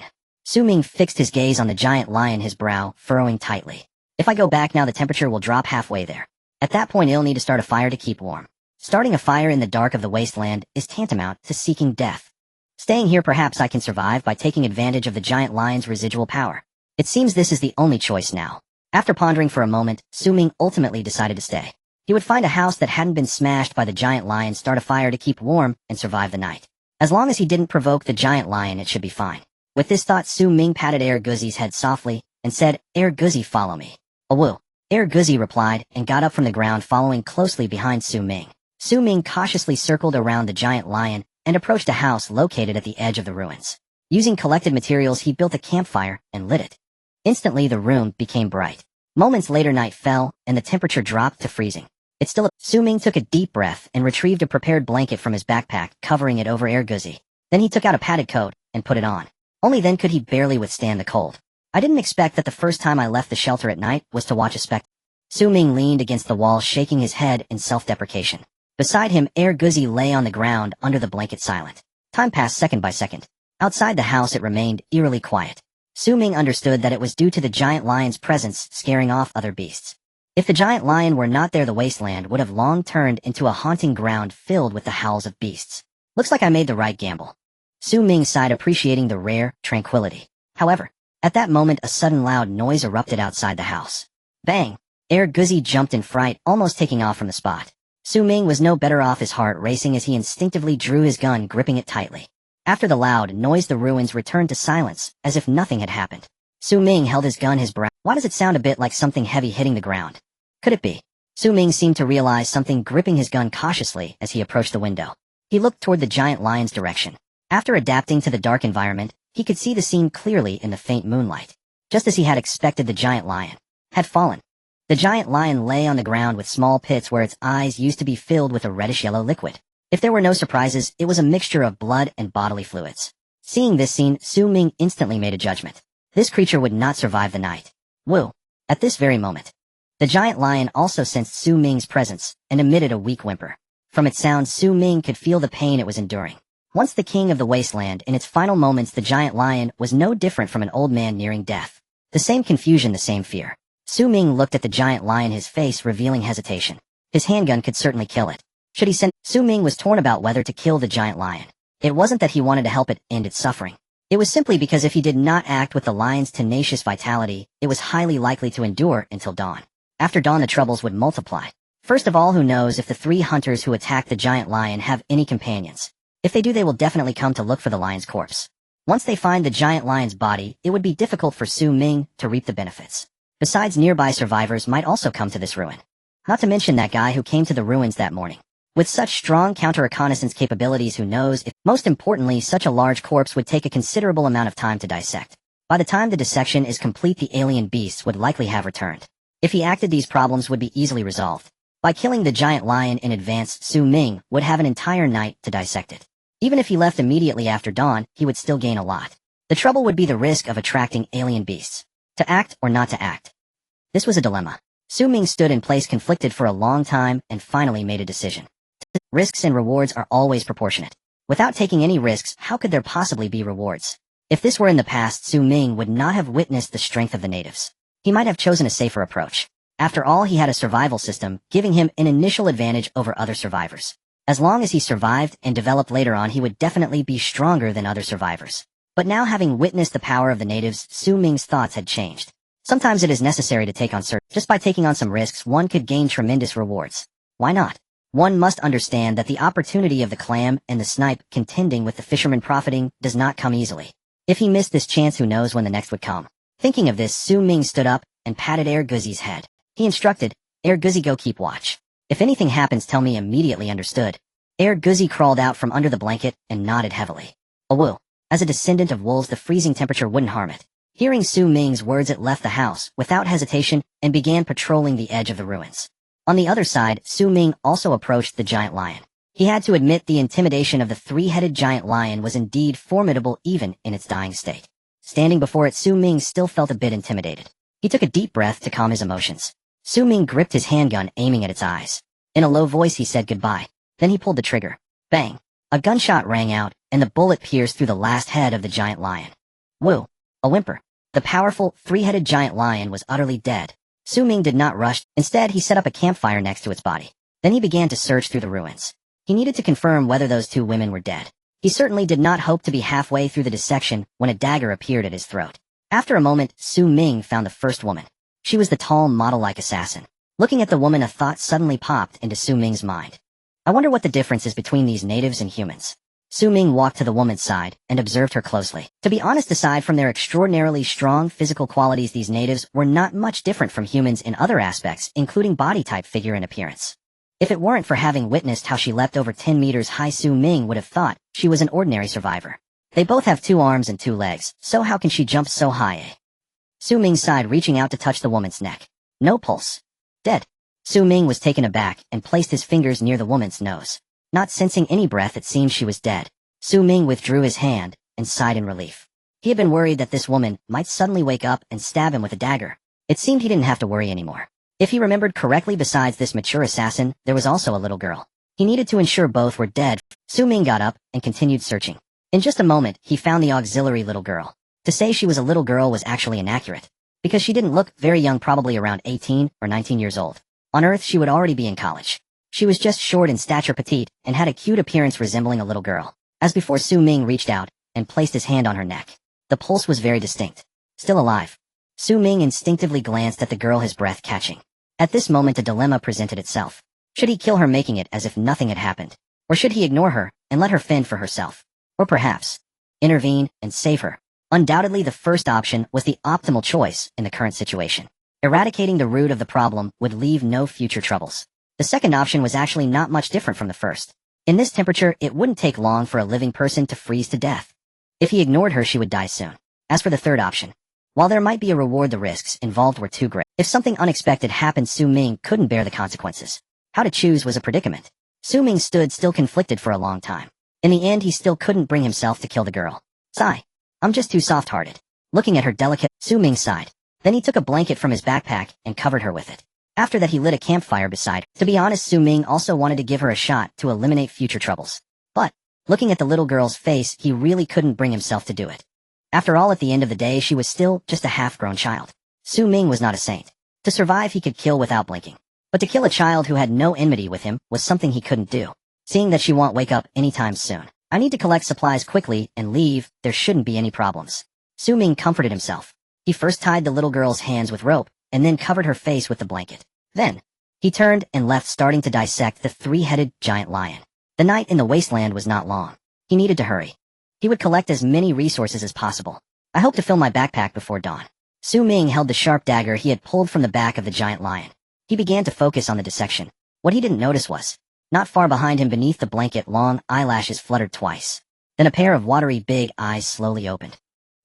Ming fixed his gaze on the giant lion, his brow furrowing tightly. If I go back now, the temperature will drop halfway there. At that point, I'll need to start a fire to keep warm. Starting a fire in the dark of the Wasteland is tantamount to seeking death. Staying here, perhaps I can survive by taking advantage of the giant lion's residual power. It seems this is the only choice now. After pondering for a moment, Ming ultimately decided to stay. He would find a house that hadn't been smashed by the giant lion, start a fire to keep warm, and survive the night. As long as he didn't provoke the giant lion, it should be fine. With this thought, Ming patted Erguzi's head softly and said, "Erguzi, follow me." Awoo! Erguzi replied and got up from the ground, following closely behind Ming. Ming cautiously circled around the giant lion and approached a house located at the edge of the ruins. Using collected materials, he built a campfire and lit it. Instantly, the room became bright. Moments later, night fell, and the temperature dropped to freezing. Ming took a deep breath and retrieved a prepared blanket from his backpack, covering it over Erguzi. Then he took out a padded coat and put it on. Only then could he barely withstand the cold. I didn't expect that the first time I left the shelter at night was to watch a spectacle. Ming leaned against the wall, shaking his head in self-deprecation. Beside him, Erguzi lay on the ground under the blanket, silent. Time passed second by second. Outside the house, it remained eerily quiet. Ming understood that it was due to the giant lion's presence scaring off other beasts. If the giant lion were not there, the wasteland would have long turned into a haunting ground filled with the howls of beasts. Looks like I made the right gamble. Ming sighed, appreciating the rare tranquility. However, at that moment, a sudden loud noise erupted outside the house. Bang! Guzi jumped in fright, almost taking off from the spot. Su Ming was no better off, his heart racing as he instinctively drew his gun, gripping it tightly. After the loud noise, the ruins returned to silence, as if nothing had happened. Su Ming held his gun his brow. Why does it sound a bit like something heavy hitting the ground? Could it be? Su Ming seemed to realize something, gripping his gun cautiously as he approached the window. He looked toward the giant lion's direction. After adapting to the dark environment, he could see the scene clearly in the faint moonlight. Just as he had expected, the giant lion had fallen. The giant lion lay on the ground with small pits where its eyes used to be filled with a reddish-yellow liquid. If there were no surprises, it was a mixture of blood and bodily fluids. Seeing this scene, Su Ming instantly made a judgment. This creature would not survive the night. Woo! At this very moment, the giant lion also sensed Su Ming's presence and emitted a weak whimper. From its sound, Su Ming could feel the pain it was enduring. Once the king of the Wasteland, in its final moments, the giant lion was no different from an old man nearing death. The same confusion, the same fear. Su Ming looked at the giant lion, his face revealing hesitation. His handgun could certainly kill it. Should he send? Su Ming was torn about whether to kill the giant lion. It wasn't that he wanted to help it end its suffering. It was simply because if he did not act with the lion's tenacious vitality, it was highly likely to endure until dawn. After dawn, the troubles would multiply. First of all, who knows if the 3 hunters who attacked the giant lion have any companions? If they do, they will definitely come to look for the lion's corpse. Once they find the giant lion's body, it would be difficult for Su Ming to reap the benefits. Besides, nearby survivors might also come to this ruin. Not to mention that guy who came to the ruins that morning. With such strong counter-reconnaissance capabilities, who knows if, most importantly, such a large corpse would take a considerable amount of time to dissect. By the time the dissection is complete, the alien beasts would likely have returned. If he acted, these problems would be easily resolved. By killing the giant lion in advance, Su Ming would have an entire night to dissect it. Even if he left immediately after dawn, he would still gain a lot. The trouble would be the risk of attracting alien beasts. To act or not to act? This was a dilemma. Su Ming stood in place, conflicted for a long time, and finally made a decision. Risks and rewards are always proportionate. Without taking any risks, how could there possibly be rewards? If this were in the past, Su Ming would not have witnessed the strength of the natives. He might have chosen a safer approach. After all, he had a survival system, giving him an initial advantage over other survivors. As long as he survived and developed later on, he would definitely be stronger than other survivors. But now, having witnessed the power of the natives, Su Ming's thoughts had changed. Sometimes it is necessary to take on just by taking on some risks, one could gain tremendous rewards. Why not? One must understand that the opportunity of the clam and the snipe contending with the fisherman profiting does not come easily. If he missed this chance, who knows when the next would come. Thinking of this, Su Ming stood up and patted Guzi's head. He instructed, Guzi, go keep watch. If anything happens, tell me immediately. Understood. Guzi crawled out from under the blanket and nodded heavily. Awoo. As a descendant of wolves, the freezing temperature wouldn't harm it. Hearing Su Ming's words, it left the house without hesitation and began patrolling the edge of the ruins. On the other side, Su Ming also approached the giant lion. He had to admit the intimidation of the 3-headed giant lion was indeed formidable even in its dying state. Standing before it, Su Ming still felt a bit intimidated. He took a deep breath to calm his emotions. Su Ming gripped his handgun, aiming at its eyes. In a low voice, he said goodbye. Then he pulled the trigger. Bang! A gunshot rang out, and the bullet pierced through the last head of the giant lion. Woo! A whimper. The powerful, 3-headed giant lion was utterly dead. Su Ming did not rush. Instead, he set up a campfire next to its body. Then he began to search through the ruins. He needed to confirm whether those 2 women were dead. He certainly did not hope to be halfway through the dissection when a dagger appeared at his throat. After a moment, Su Ming found the first woman. She was the tall, model-like assassin. Looking at the woman, a thought suddenly popped into Su Ming's mind. I wonder what the difference is between these natives and humans. Su Ming walked to the woman's side and observed her closely. To be honest, aside from their extraordinarily strong physical qualities, these natives were not much different from humans in other aspects, including body type, figure, and appearance. If it weren't for having witnessed how she leapt over 10 meters high, Su Ming would have thought she was an ordinary survivor. They both have 2 arms and 2 legs, so how can she jump so high? Su Ming sighed, reaching out to touch the woman's neck. No pulse. Dead. Su Ming was taken aback and placed his fingers near the woman's nose. Not sensing any breath, it seemed she was dead. Su Ming withdrew his hand and sighed in relief. He had been worried that this woman might suddenly wake up and stab him with a dagger. It seemed he didn't have to worry anymore. If he remembered correctly, besides this mature assassin, there was also a little girl. He needed to ensure both were dead. Su Ming got up and continued searching. In just a moment, he found the auxiliary little girl. To say she was a little girl was actually inaccurate, because she didn't look very young, probably around 18 or 19 years old. On Earth, she would already be in college. She was just short in stature, petite, and had a cute appearance resembling a little girl. As before, Su Ming reached out and placed his hand on her neck. The pulse was very distinct. Still alive. Su Ming instinctively glanced at the girl, his breath catching. At this moment a dilemma presented itself. Should he kill her making it as if nothing had happened? Or should he ignore her and let her fend for herself? Or perhaps, intervene and save her? Undoubtedly the first option was the optimal choice in the current situation. Eradicating the root of the problem would leave no future troubles. The second option was actually not much different from the first. In this temperature, it wouldn't take long for a living person to freeze to death. If he ignored her, she would die soon. As for the third option, while there might be a reward, the risks involved were too great. If something unexpected happened, Su Ming couldn't bear the consequences. How to choose was a predicament. Su Ming stood still, conflicted for a long time. In the end, he still couldn't bring himself to kill the girl. Sigh. I'm just too soft-hearted. Looking at her delicate, Su Ming sighed. Then he took a blanket from his backpack and covered her with it. After that he lit a campfire beside her. To be honest, Su Ming also wanted to give her a shot to eliminate future troubles. But, looking at the little girl's face, he really couldn't bring himself to do it. After all, at the end of the day, she was still just a half-grown child. Su Ming was not a saint. To survive, he could kill without blinking. But to kill a child who had no enmity with him was something he couldn't do. Seeing that she won't wake up anytime soon, I need to collect supplies quickly and leave. There shouldn't be any problems. Su Ming comforted himself. He first tied the little girl's hands with rope, and then covered her face with the blanket. Then, he turned and left, starting to dissect the three-headed giant lion. The night in the wasteland was not long. He needed to hurry. He would collect as many resources as possible. I hope to fill my backpack before dawn. Su Ming held the sharp dagger he had pulled from the back of the giant lion. He began to focus on the dissection. What he didn't notice was, not far behind him beneath the blanket, long eyelashes fluttered twice. Then a pair of watery big eyes slowly opened.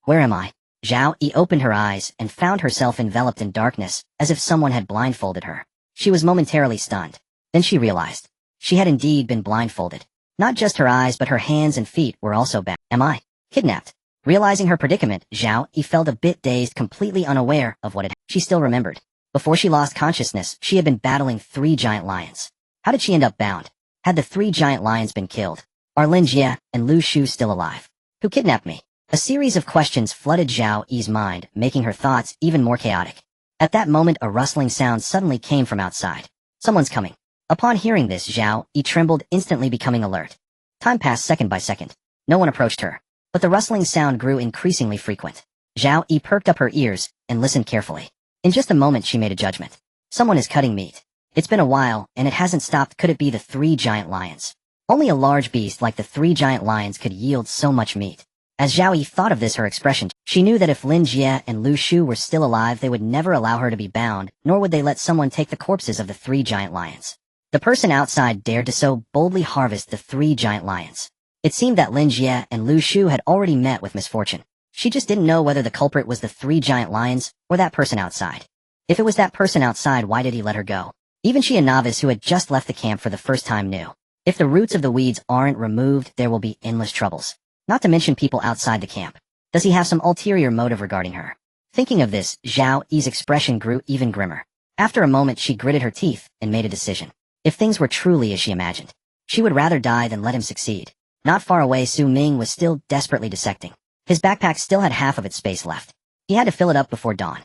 Where am I? Zhao Yi opened her eyes and found herself enveloped in darkness, as if someone had blindfolded her. She was momentarily stunned. Then she realized. She had indeed been blindfolded. Not just her eyes, but her hands and feet were also bound. Am I kidnapped? Realizing her predicament, Zhao Yi felt a bit dazed, completely unaware of what had happened. She still remembered. Before she lost consciousness, she had been battling 3 giant lions. How did she end up bound? Had the 3 giant lions been killed? Are Lin Jie and Lu Shu still alive? Who kidnapped me? A series of questions flooded Zhao Yi's mind, making her thoughts even more chaotic. At that moment, a rustling sound suddenly came from outside. Someone's coming. Upon hearing this, Zhao Yi trembled, instantly becoming alert. Time passed second by second. No one approached her, but the rustling sound grew increasingly frequent. Zhao Yi perked up her ears and listened carefully. In just a moment, she made a judgment. Someone is cutting meat. It's been a while, and it hasn't stopped. Could it be the 3 giant lions? Only a large beast like the 3 giant lions could yield so much meat. As Zhao Yi thought of this, her expression, she knew that if Lin Jie and Lu Shu were still alive, they would never allow her to be bound, nor would they let someone take the corpses of the 3 giant lions. The person outside dared to so boldly harvest the 3 giant lions. It seemed that Lin Jie and Lu Shu had already met with misfortune. She just didn't know whether the culprit was the 3 giant lions or that person outside. If it was that person outside, why did he let her go? Even she, a novice who had just left the camp for the first time, knew. If the roots of the weeds aren't removed, there will be endless troubles. Not to mention people outside the camp. Does he have some ulterior motive regarding her? Thinking of this, Zhao Yi's expression grew even grimmer. After a moment, she gritted her teeth and made a decision. If things were truly as she imagined, she would rather die than let him succeed. Not far away, Su Ming was still desperately dissecting. His backpack still had half of its space left. He had to fill it up before dawn.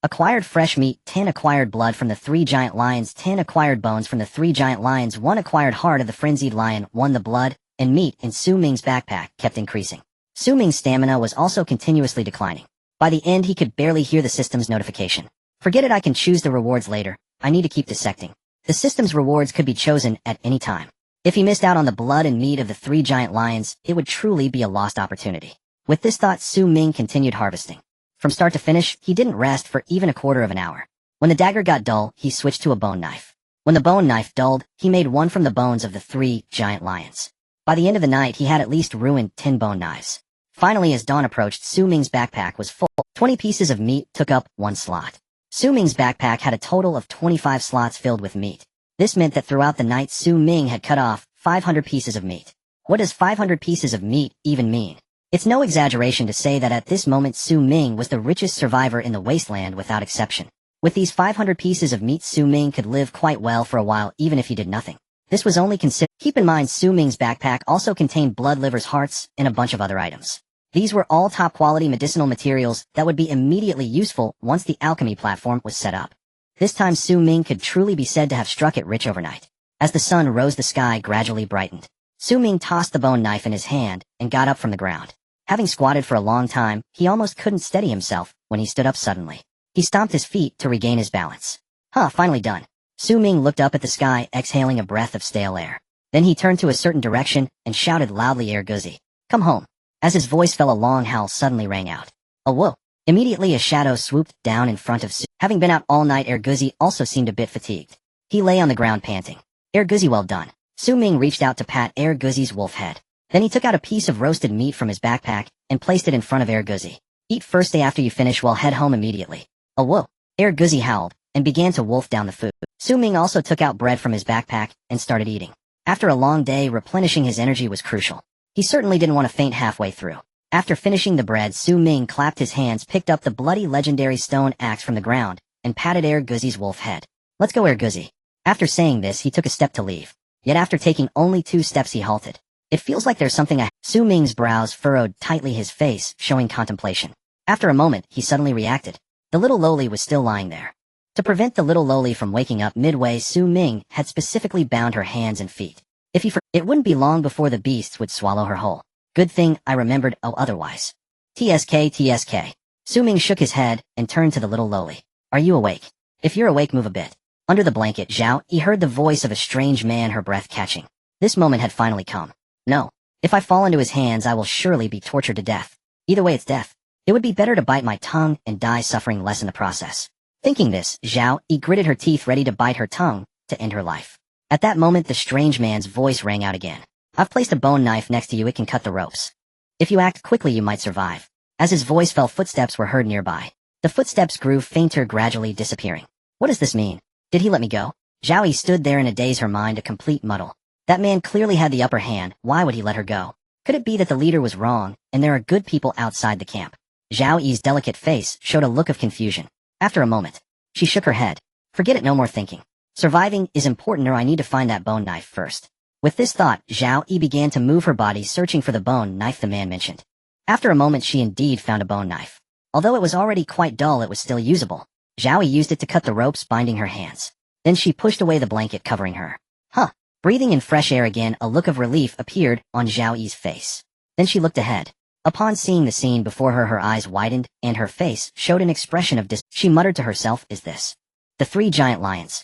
Acquired fresh meat, 10 acquired blood from the 3 giant lions, 10 acquired bones from the 3 giant lions, 1 acquired heart of the frenzied lion, 1 the blood and meat in Su Ming's backpack kept increasing. Su Ming's stamina was also continuously declining. By the end, he could barely hear the system's notification. Forget it, I can choose the rewards later. I need to keep dissecting. The system's rewards could be chosen at any time. If he missed out on the blood and meat of the 3 giant lions, it would truly be a lost opportunity. With this thought, Su Ming continued harvesting. From start to finish, he didn't rest for even a quarter of an hour. When the dagger got dull, he switched to a bone knife. When the bone knife dulled, he made one from the bones of the 3 giant lions. By the end of the night, he had at least ruined 10 bone knives. Finally, as dawn approached, Su Ming's backpack was full. 20 pieces of meat took up 1 slot. Su Ming's backpack had a total of 25 slots filled with meat. This meant that throughout the night, Su Ming had cut off 500 pieces of meat. What does 500 pieces of meat even mean? It's no exaggeration to say that at this moment, Su Ming was the richest survivor in the wasteland without exception. With these 500 pieces of meat, Su Ming could live quite well for a while, even if he did nothing. This was only considered. Keep in mind, Su Ming's backpack also contained blood, livers, hearts, and a bunch of other items. These were all top-quality medicinal materials that would be immediately useful once the alchemy platform was set up. This time, Su Ming could truly be said to have struck it rich overnight. As the sun rose, the sky gradually brightened. Su Ming tossed the bone knife in his hand and got up from the ground. Having squatted for a long time, he almost couldn't steady himself when he stood up suddenly. He stomped his feet to regain his balance. Huh, finally done. Su Ming looked up at the sky, exhaling a breath of stale air. Then he turned to a certain direction and shouted loudly, "Air Guzzi, come home." As his voice fell, a long howl suddenly rang out. A whoa. Immediately a shadow swooped down in front of Su. Having been out all night, Air Guzzi also seemed a bit fatigued. He lay on the ground panting. "Air Guzzi, well done." Su Ming reached out to pat Air Guzzi's wolf head. Then he took out a piece of roasted meat from his backpack and placed it in front of Air Guzzi. "Eat first day after you finish, well head home immediately." "Oh whoa." Air Guzzi howled and began to wolf down the food. Su Ming also took out bread from his backpack and started eating. After a long day, replenishing his energy was crucial. He certainly didn't want to faint halfway through. After finishing the bread, Su Ming clapped his hands, picked up the bloody legendary stone axe from the ground, and patted Air Guzzi's wolf head. "Let's go, Air Guzzi." After saying this, he took a step to leave. Yet after taking only 2 steps, he halted. "It feels like there's something Su Ming's brows furrowed tightly, his face showing contemplation. After a moment, he suddenly reacted. The little loli was still lying there. To prevent the little loli from waking up midway, Su Ming had specifically bound her hands and feet. It wouldn't be long before the beasts would swallow her whole. Good thing I remembered, otherwise. TSK. Su Ming shook his head and turned to the little loli. "Are you awake? If you're awake, move a bit." Under the blanket, Zhao Yi heard the voice of a strange man, her breath catching. This moment had finally come. "No. If I fall into his hands, I will surely be tortured to death. Either way, it's death. It would be better to bite my tongue and die suffering less in the process." Thinking this, Zhao Yi gritted her teeth, ready to bite her tongue to end her life. At that moment, the strange man's voice rang out again. "I've placed a bone knife next to you. It can cut the ropes. If you act quickly, you might survive." As his voice fell, footsteps were heard nearby. The footsteps grew fainter, gradually disappearing. What does this mean? Did he let me go? Zhao Yi stood there in a daze, her mind a complete muddle. That man clearly had the upper hand. Why would he let her go? Could it be that the leader was wrong, and there are good people outside the camp? Zhao Yi's delicate face showed a look of confusion. After a moment, she shook her head. "Forget it, no more thinking. Surviving is important, or I need to find that bone knife first." With this thought, Zhao Yi began to move her body, searching for the bone knife the man mentioned. After a moment, she indeed found a bone knife. Although it was already quite dull, it was still usable. Zhao Yi used it to cut the ropes binding her hands. Then she pushed away the blanket covering her. Huh. Breathing in fresh air again, a look of relief appeared on Zhao Yi's face. Then she looked ahead. Upon seeing the scene before her, her eyes widened, and her face showed an expression of She muttered to herself, "Is this the 3 giant lions?"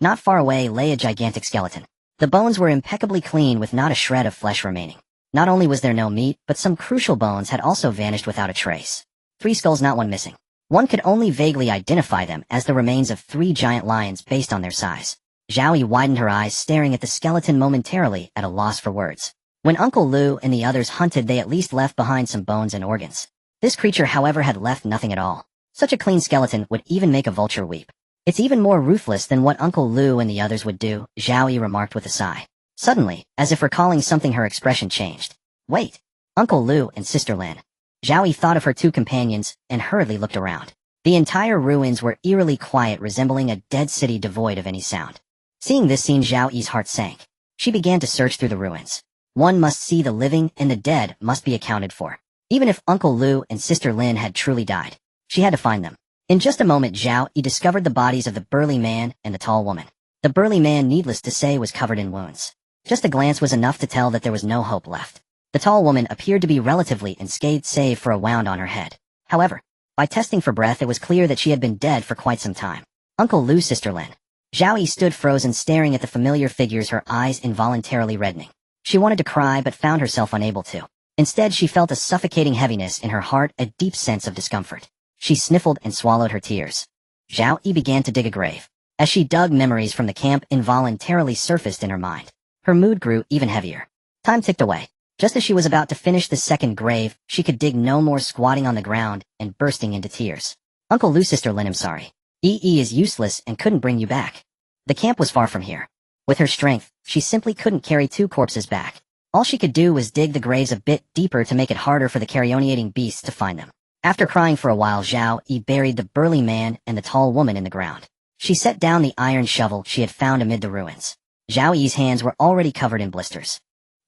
Not far away lay a gigantic skeleton. The bones were impeccably clean, with not a shred of flesh remaining. Not only was there no meat, but some crucial bones had also vanished without a trace. 3 skulls, not one missing. One could only vaguely identify them as the remains of 3 giant lions based on their size. Zhao Yi widened her eyes, staring at the skeleton, momentarily at a loss for words. When Uncle Lu and the others hunted, they at least left behind some bones and organs. This creature, however, had left nothing at all. Such a clean skeleton would even make a vulture weep. "It's even more ruthless than what Uncle Lu and the others would do," Zhao Yi remarked with a sigh. Suddenly, as if recalling something, her expression changed. "Wait. Uncle Lu and Sister Lin." Zhao Yi thought of her 2 companions and hurriedly looked around. The entire ruins were eerily quiet, resembling a dead city devoid of any sound. Seeing this scene, Zhao Yi's heart sank. She began to search through the ruins. One must see the living, and the dead must be accounted for. Even if Uncle Lu and Sister Lin had truly died, she had to find them. In just a moment, Zhao Yi discovered the bodies of the burly man and the tall woman. The burly man, needless to say, was covered in wounds. Just a glance was enough to tell that there was no hope left. The tall woman appeared to be relatively unscathed, save for a wound on her head. However, by testing for breath, it was clear that she had been dead for quite some time. Uncle Lu, Sister Lin. Zhao Yi stood frozen, staring at the familiar figures, her eyes involuntarily reddening. She wanted to cry, but found herself unable to. Instead, she felt a suffocating heaviness in her heart, a deep sense of discomfort. She sniffled and swallowed her tears. Zhao Yi began to dig a grave. As she dug, memories from the camp involuntarily surfaced in her mind. Her mood grew even heavier. Time ticked away. Just as she was about to finish the second grave, she could dig no more, squatting on the ground and bursting into tears. "Uncle Lu, Sister Lin, I'm sorry. EE is useless and couldn't bring you back. The camp was far from here. With her strength, she simply couldn't carry 2 corpses back. All she could do was dig the graves a bit deeper to make it harder for the carrionating beasts to find them." After crying for a while, Zhao Yi buried the burly man and the tall woman in the ground. She set down the iron shovel she had found amid the ruins. Zhao Yi's hands were already covered in blisters.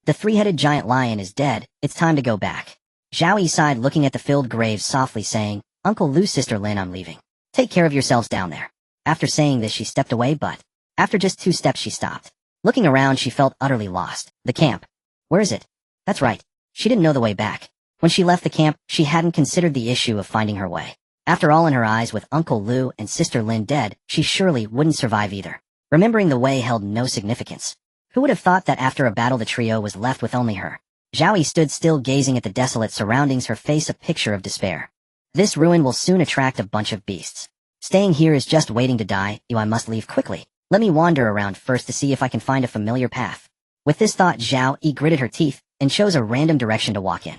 "The 3-headed giant lion is dead. It's time to go back." Zhao Yi sighed, looking at the filled graves, softly saying, "Uncle Lu, Sister Lin, I'm leaving. Take care of yourselves down there." After saying this, she stepped away, but after just 2 steps, she stopped. Looking around, she felt utterly lost. The camp. Where is it? That's right. She didn't know the way back. When she left the camp, she hadn't considered the issue of finding her way. After all, in her eyes, with Uncle Lu and Sister Lin dead, she surely wouldn't survive either. Remembering the way held no significance. Who would have thought that after a battle the trio was left with only her? Zhao stood still gazing at the desolate surroundings, her face a picture of despair. This ruin will soon attract a bunch of beasts. Staying here is just waiting to die. I must leave quickly. Let me wander around first to see if I can find a familiar path. With this thought, Zhao gritted her teeth and chose a random direction to walk in.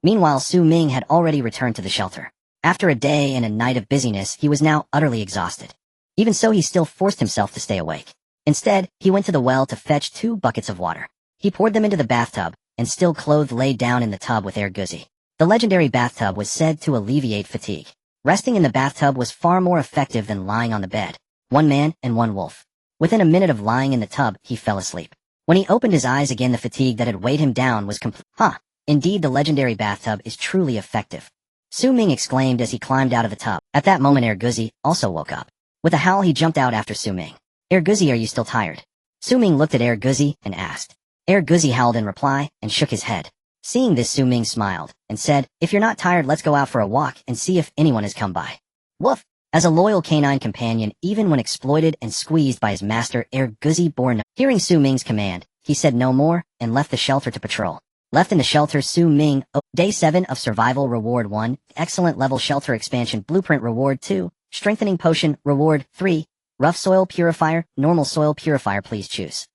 Meanwhile, Su Ming had already returned to the shelter. After a day and a night of busyness, he was now utterly exhausted. Even so, he still forced himself to stay awake. Instead, he went to the well to fetch 2 buckets of water. He poured them into the bathtub, and still clothed lay down in the tub with Air Guzzi. The legendary bathtub was said to alleviate fatigue. Resting in the bathtub was far more effective than lying on the bed. 1 man and 1 wolf. Within a minute of lying in the tub, he fell asleep. When he opened his eyes again, the fatigue that had weighed him down was complete. Indeed, the legendary bathtub is truly effective. Su Ming exclaimed as he climbed out of the tub. At that moment, Air Guzzi also woke up. With a howl, he jumped out after Su Ming. Air Guzzi, are you still tired? Su Ming looked at Air Guzzi and asked. Air Guzzi howled in reply and shook his head. Seeing this, Su Ming smiled and said, if you're not tired, let's go out for a walk and see if anyone has come by. Woof! As a loyal canine companion, even when exploited and squeezed by his master, Air Guzzi bore no. Hearing Su Ming's command, he said no more and left the shelter to patrol. Left in the shelter, Su Ming. Day 7 of Survival Reward 1, Excellent Level Shelter Expansion Blueprint Reward 2, Strengthening Potion Reward 3, Rough Soil Purifier, Normal Soil Purifier, please choose.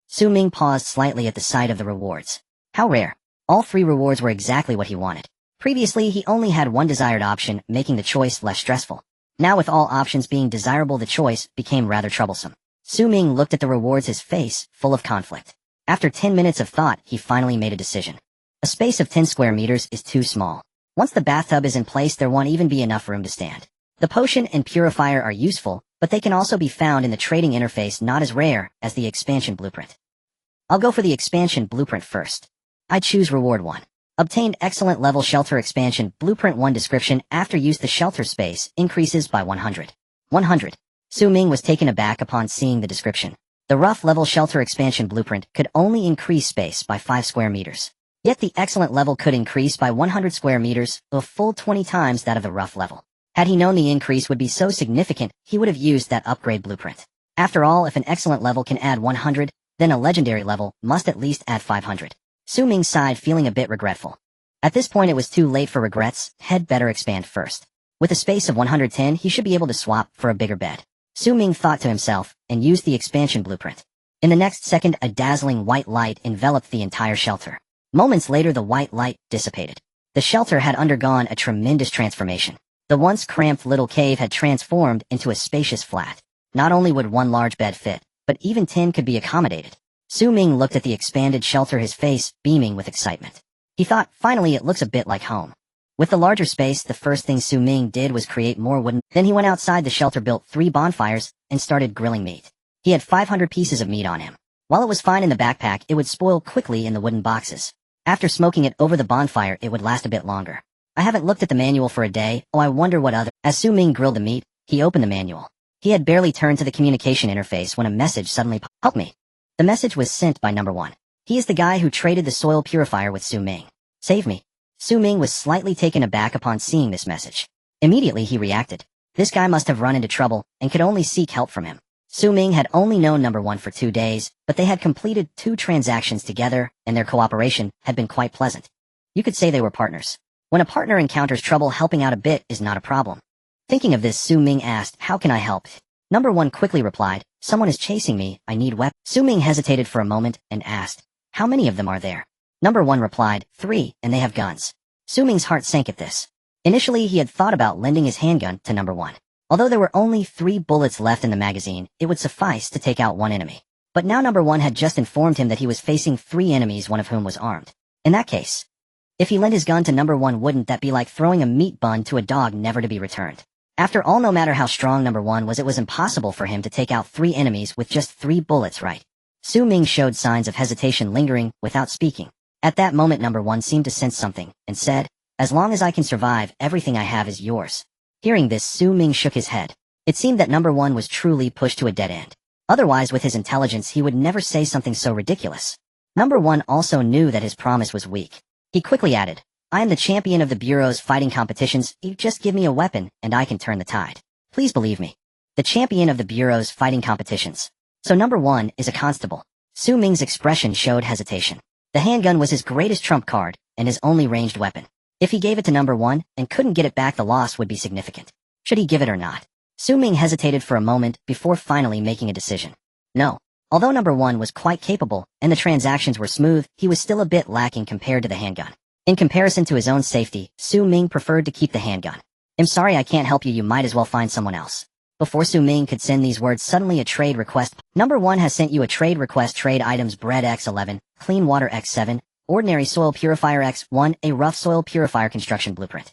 Su Ming paused slightly at the sight of the rewards. How rare. All 3 rewards were exactly what he wanted. Previously, he only had one desired option, making the choice less stressful. Now, with all options being desirable, the choice became rather troublesome. Su Ming looked at the rewards, his face full of conflict. After 10 minutes of thought, he finally made a decision. A space of 10 square meters is too small. Once the bathtub is in place, there won't even be enough room to stand. The potion and purifier are useful, but they can also be found in the trading interface, not as rare as the expansion blueprint. I'll go for the expansion blueprint first. I choose reward 1. Obtained excellent level shelter expansion blueprint 1 description. After use, the shelter space increases by 100. 100. Su Ming was taken aback upon seeing the description. The rough level shelter expansion blueprint could only increase space by 5 square meters. Yet the excellent level could increase by 100 square meters, a full 20 times that of the rough level. Had he known the increase would be so significant, he would have used that upgrade blueprint. After all, if an excellent level can add 100, then a legendary level must at least add 500. Su Ming sighed, feeling a bit regretful. At this point, it was too late for regrets. He'd better expand first. With a space of 110, he should be able to swap for a bigger bed. Su Ming thought to himself and used the expansion blueprint. In the next second, a dazzling white light enveloped the entire shelter. Moments later, the white light dissipated. The shelter had undergone a tremendous transformation. The once cramped little cave had transformed into a spacious flat. Not only would 1 large bed fit, but even 10 could be accommodated. Su Ming looked at the expanded shelter, his face beaming with excitement. He thought, finally, it looks a bit like home. With the larger space, the first thing Su Ming did was create more wooden. Then he went outside the shelter, built 3 bonfires, and started grilling meat. He had 500 pieces of meat on him. While it was fine in the backpack, it would spoil quickly in the wooden boxes. After smoking it over the bonfire, it would last a bit longer. I haven't looked at the manual for a day. I wonder what other... As Su Ming grilled the meat, he opened the manual. He had barely turned to the communication interface when a message suddenly popped. Help me. The message was sent by number 1. He is the guy who traded the soil purifier with Su Ming. Save me. Su Ming was slightly taken aback upon seeing this message. Immediately he reacted. This guy must have run into trouble and could only seek help from him. Su Ming had only known number 1 for 2 days, but they had completed 2 transactions together, and their cooperation had been quite pleasant. You could say they were partners. When a partner encounters trouble, helping out a bit is not a problem. Thinking of this, Su Ming asked, how can I help? Number 1 quickly replied, someone is chasing me, I need weapons. Su Ming hesitated for a moment and asked, how many of them are there? Number 1 replied, 3, and they have guns. Su Ming's heart sank at this. Initially, he had thought about lending his handgun to number 1. Although there were only 3 bullets left in the magazine, it would suffice to take out 1 enemy. But now number 1 had just informed him that he was facing 3 enemies, one of whom was armed. In that case, if he lent his gun to number 1, wouldn't that be like throwing a meat bun to a dog never to be returned? After all, no matter how strong number 1 was, it was impossible for him to take out 3 enemies with just 3 bullets, right? Su Ming showed signs of hesitation, lingering without speaking. At that moment, number 1 seemed to sense something and said, as long as I can survive, everything I have is yours. Hearing this, Su Ming shook his head. It seemed that number 1 was truly pushed to a dead end. Otherwise, with his intelligence, he would never say something so ridiculous. Number 1 also knew that his promise was weak. He quickly added, I am the champion of the Bureau's fighting competitions. You just give me a weapon, and I can turn the tide. Please believe me. The champion of the Bureau's fighting competitions. So number 1 is a constable. Su Ming's expression showed hesitation. The handgun was his greatest trump card, and his only ranged weapon. If he gave it to number 1 and couldn't get it back, the loss would be significant. Should he give it or not? Su Ming hesitated for a moment before finally making a decision. No. Although number 1 was quite capable, and the transactions were smooth, he was still a bit lacking compared to the handgun. In comparison to his own safety, Su Ming preferred to keep the handgun. I'm sorry I can't help you, you might as well find someone else. Before Su Ming could send these words, suddenly a trade request. Number 1 has sent you a trade request. Trade items: bread X11, clean water X7, ordinary soil purifier X1, a rough soil purifier construction blueprint.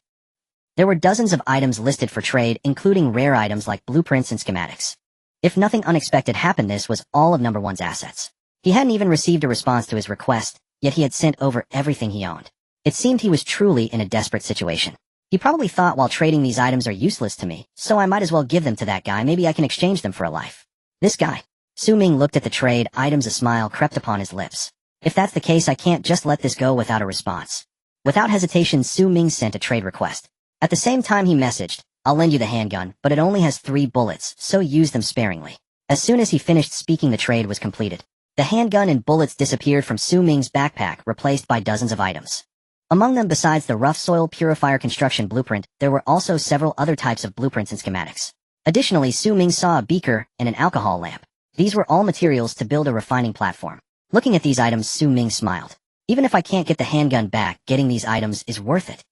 There were dozens of items listed for trade, including rare items like blueprints and schematics. If nothing unexpected happened, this was all of number 1's assets. He hadn't even received a response to his request, yet he had sent over everything he owned. It seemed he was truly in a desperate situation. He probably thought, while trading these items are useless to me, so I might as well give them to that guy. Maybe I can exchange them for a life. This guy. Su Ming looked at the trade items. A smile crept upon his lips. If that's the case, I can't just let this go without a response. Without hesitation, Su Ming sent a trade request. At the same time he messaged, I'll lend you the handgun, but it only has 3 bullets, so use them sparingly. As soon as he finished speaking, the trade was completed. The handgun and bullets disappeared from Su Ming's backpack, replaced by dozens of items. Among them, besides the rough soil purifier construction blueprint, there were also several other types of blueprints and schematics. Additionally, Su Ming saw a beaker and an alcohol lamp. These were all materials to build a refining platform. Looking at these items, Su Ming smiled. Even if I can't get the handgun back, getting these items is worth it.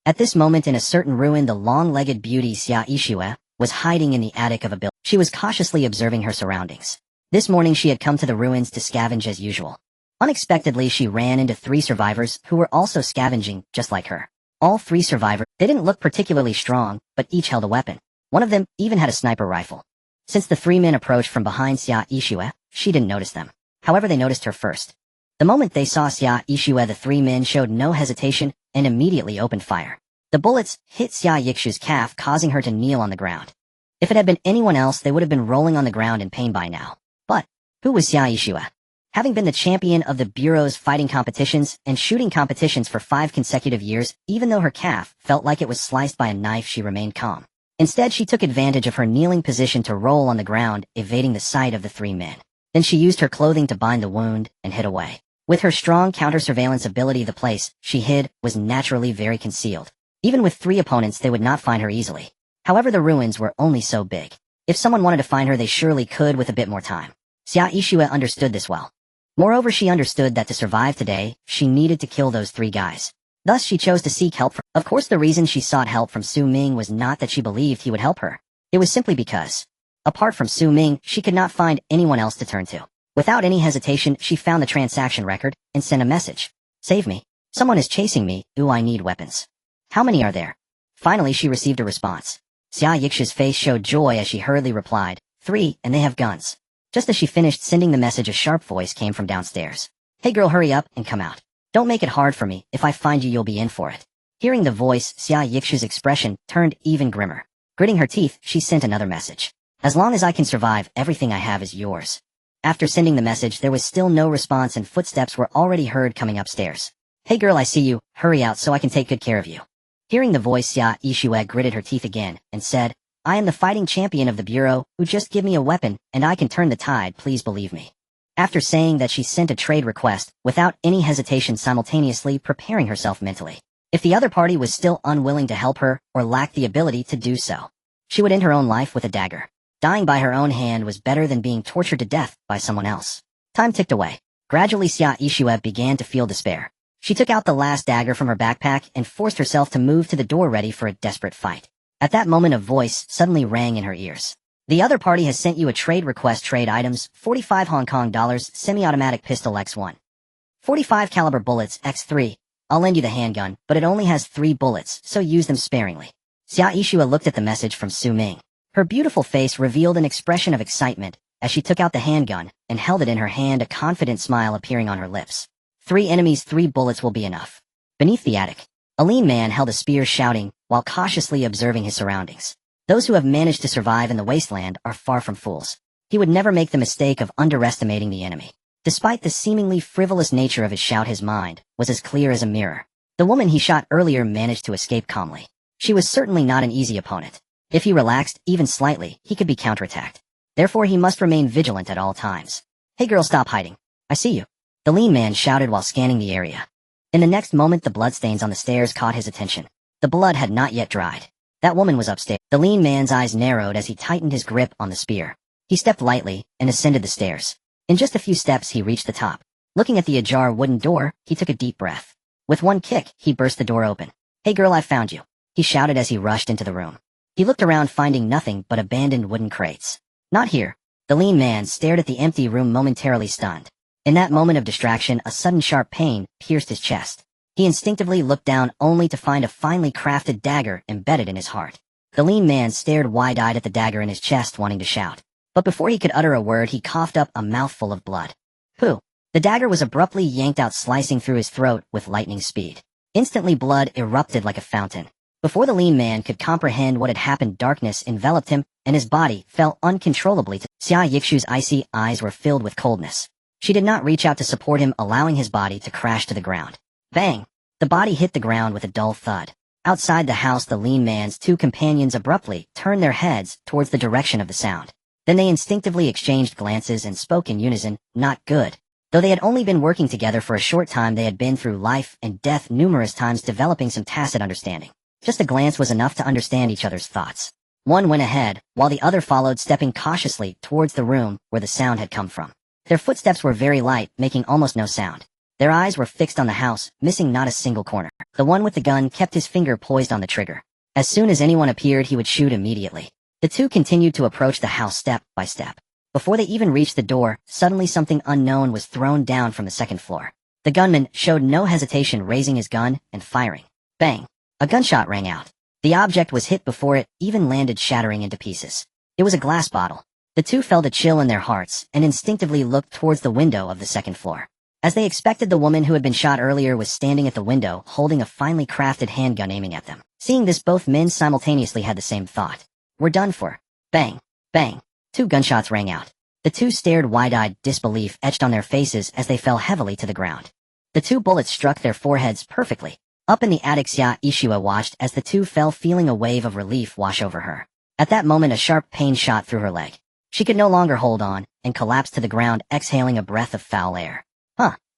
At this moment, in a certain ruin, the long-legged beauty Xia Yixue was hiding in the attic of a building. She was cautiously observing her surroundings. This morning she had come to the ruins to scavenge as usual. Unexpectedly, she ran into 3 survivors who were also scavenging, just like her. All 3 survivors, they didn't look particularly strong, but each held a weapon. One of them even had a sniper rifle. Since the 3 men approached from behind Xia Yixue, she didn't notice them. However, they noticed her first. The moment they saw Xia Yixue, the 3 men showed no hesitation and immediately opened fire. The bullets hit Xia Yixue's calf, causing her to kneel on the ground. If it had been anyone else, they would have been rolling on the ground in pain by now. But who was Xia Yixue? Having been the champion of the Bureau's fighting competitions and shooting competitions for 5 consecutive years, even though her calf felt like it was sliced by a knife, she remained calm. Instead, she took advantage of her kneeling position to roll on the ground, evading the sight of the 3 men. Then she used her clothing to bind the wound and hid away. With her strong counter-surveillance ability, the place she hid was naturally very concealed. Even with 3 opponents, they would not find her easily. However, the ruins were only so big. If someone wanted to find her, they surely could with a bit more time. Xia Yixue understood this well. Moreover, she understood that to survive today, she needed to kill those 3 guys. Thus, she chose to seek help from— Of course, the reason she sought help from Su Ming was not that she believed he would help her. It was simply because, apart from Su Ming, she could not find anyone else to turn to. Without any hesitation, she found the transaction record and sent a message. Save me. Someone is chasing me. Ooh, I need weapons. How many are there? Finally, she received a response. Xia Yixue's face showed joy as she hurriedly replied, 3, and they have guns. Just as she finished sending the message, a sharp voice came from downstairs. Hey girl, hurry up and come out. Don't make it hard for me. If I find you, you'll be in for it. Hearing the voice, Xia Yixue's expression turned even grimmer. Gritting her teeth, she sent another message. As long as I can survive, everything I have is yours. After sending the message, there was still no response and footsteps were already heard coming upstairs. Hey girl, I see you. Hurry out so I can take good care of you. Hearing the voice, Xia Yixue gritted her teeth again and said, I am the fighting champion of the Bureau, who just give me a weapon, and I can turn the tide, please believe me. After saying that, she sent a trade request, without any hesitation, simultaneously preparing herself mentally. If the other party was still unwilling to help her, or lacked the ability to do so, she would end her own life with a dagger. Dying by her own hand was better than being tortured to death by someone else. Time ticked away. Gradually, Xia Yixue began to feel despair. She took out the last dagger from her backpack and forced herself to move to the door, ready for a desperate fight. At that moment, a voice suddenly rang in her ears. The other party has sent you a trade request. Trade items: 45 Hong Kong dollars, semi-automatic pistol X1. 45 caliber bullets X3. I'll lend you the handgun, but it only has 3 bullets, so use them sparingly. Xia Yixue looked at the message from Su Ming. Her beautiful face revealed an expression of excitement as she took out the handgun and held it in her hand, a confident smile appearing on her lips. 3 enemies, 3 bullets will be enough. Beneath the attic, a lean man held a spear, shouting, while cautiously observing his surroundings. Those who have managed to survive in the Wasteland are far from fools. He would never make the mistake of underestimating the enemy. Despite the seemingly frivolous nature of his shout, his mind was as clear as a mirror. The woman he shot earlier managed to escape calmly. She was certainly not an easy opponent. If he relaxed, even slightly, he could be counterattacked. Therefore he must remain vigilant at all times. "Hey girl, stop hiding. I see you," the lean man shouted while scanning the area. In the next moment the bloodstains on the stairs caught his attention. The blood had not yet dried. That woman was upstairs. The lean man's eyes narrowed as he tightened his grip on the spear. He stepped lightly and ascended the stairs. In just a few steps he reached the top. Looking at the ajar wooden door, he took a deep breath. With one kick, he burst the door open. "Hey girl, I found you," he shouted as he rushed into the room. He looked around finding nothing but abandoned wooden crates. "Not here." The lean man stared at the empty room momentarily stunned. In that moment of distraction, a sudden sharp pain pierced his chest. He instinctively looked down only to find a finely crafted dagger embedded in his heart. The lean man stared wide-eyed at the dagger in his chest, wanting to shout. But before he could utter a word, he coughed up a mouthful of blood. Pooh! The dagger was abruptly yanked out, slicing through his throat with lightning speed. Instantly blood erupted like a fountain. Before the lean man could comprehend what had happened, darkness enveloped him, and his body fell uncontrollably to Xia Yikshu's icy eyes were filled with coldness. She did not reach out to support him, allowing his body to crash to the ground. Bang! The body hit the ground with a dull thud. Outside the house, the lean man's two companions abruptly turned their heads towards the direction of the sound. Then they instinctively exchanged glances and spoke in unison, "Not good." Though they had only been working together for a short time, they had been through life and death numerous times, developing some tacit understanding. Just a glance was enough to understand each other's thoughts. One went ahead, while the other followed, stepping cautiously towards the room where the sound had come from. Their footsteps were very light, making almost no sound. Their eyes were fixed on the house, missing not a single corner. The one with the gun kept his finger poised on the trigger. As soon as anyone appeared, he would shoot immediately. The two continued to approach the house step by step. Before they even reached the door, suddenly something unknown was thrown down from the second floor. The gunman showed no hesitation, raising his gun and firing. Bang! A gunshot rang out. The object was hit before it even landed, shattering into pieces. It was a glass bottle. The two felt a chill in their hearts and instinctively looked towards the window of the second floor. As they expected, the woman who had been shot earlier was standing at the window, holding a finely crafted handgun aiming at them. Seeing this, both men simultaneously had the same thought. "We're done for." Bang! Bang! Two gunshots rang out. The two stared, wide-eyed, disbelief etched on their faces as they fell heavily to the ground. The two bullets struck their foreheads perfectly. Up in the attic, Xia Ishua watched as the two fell, feeling a wave of relief wash over her. At that moment, a sharp pain shot through her leg. She could no longer hold on, and collapsed to the ground, exhaling a breath of foul air.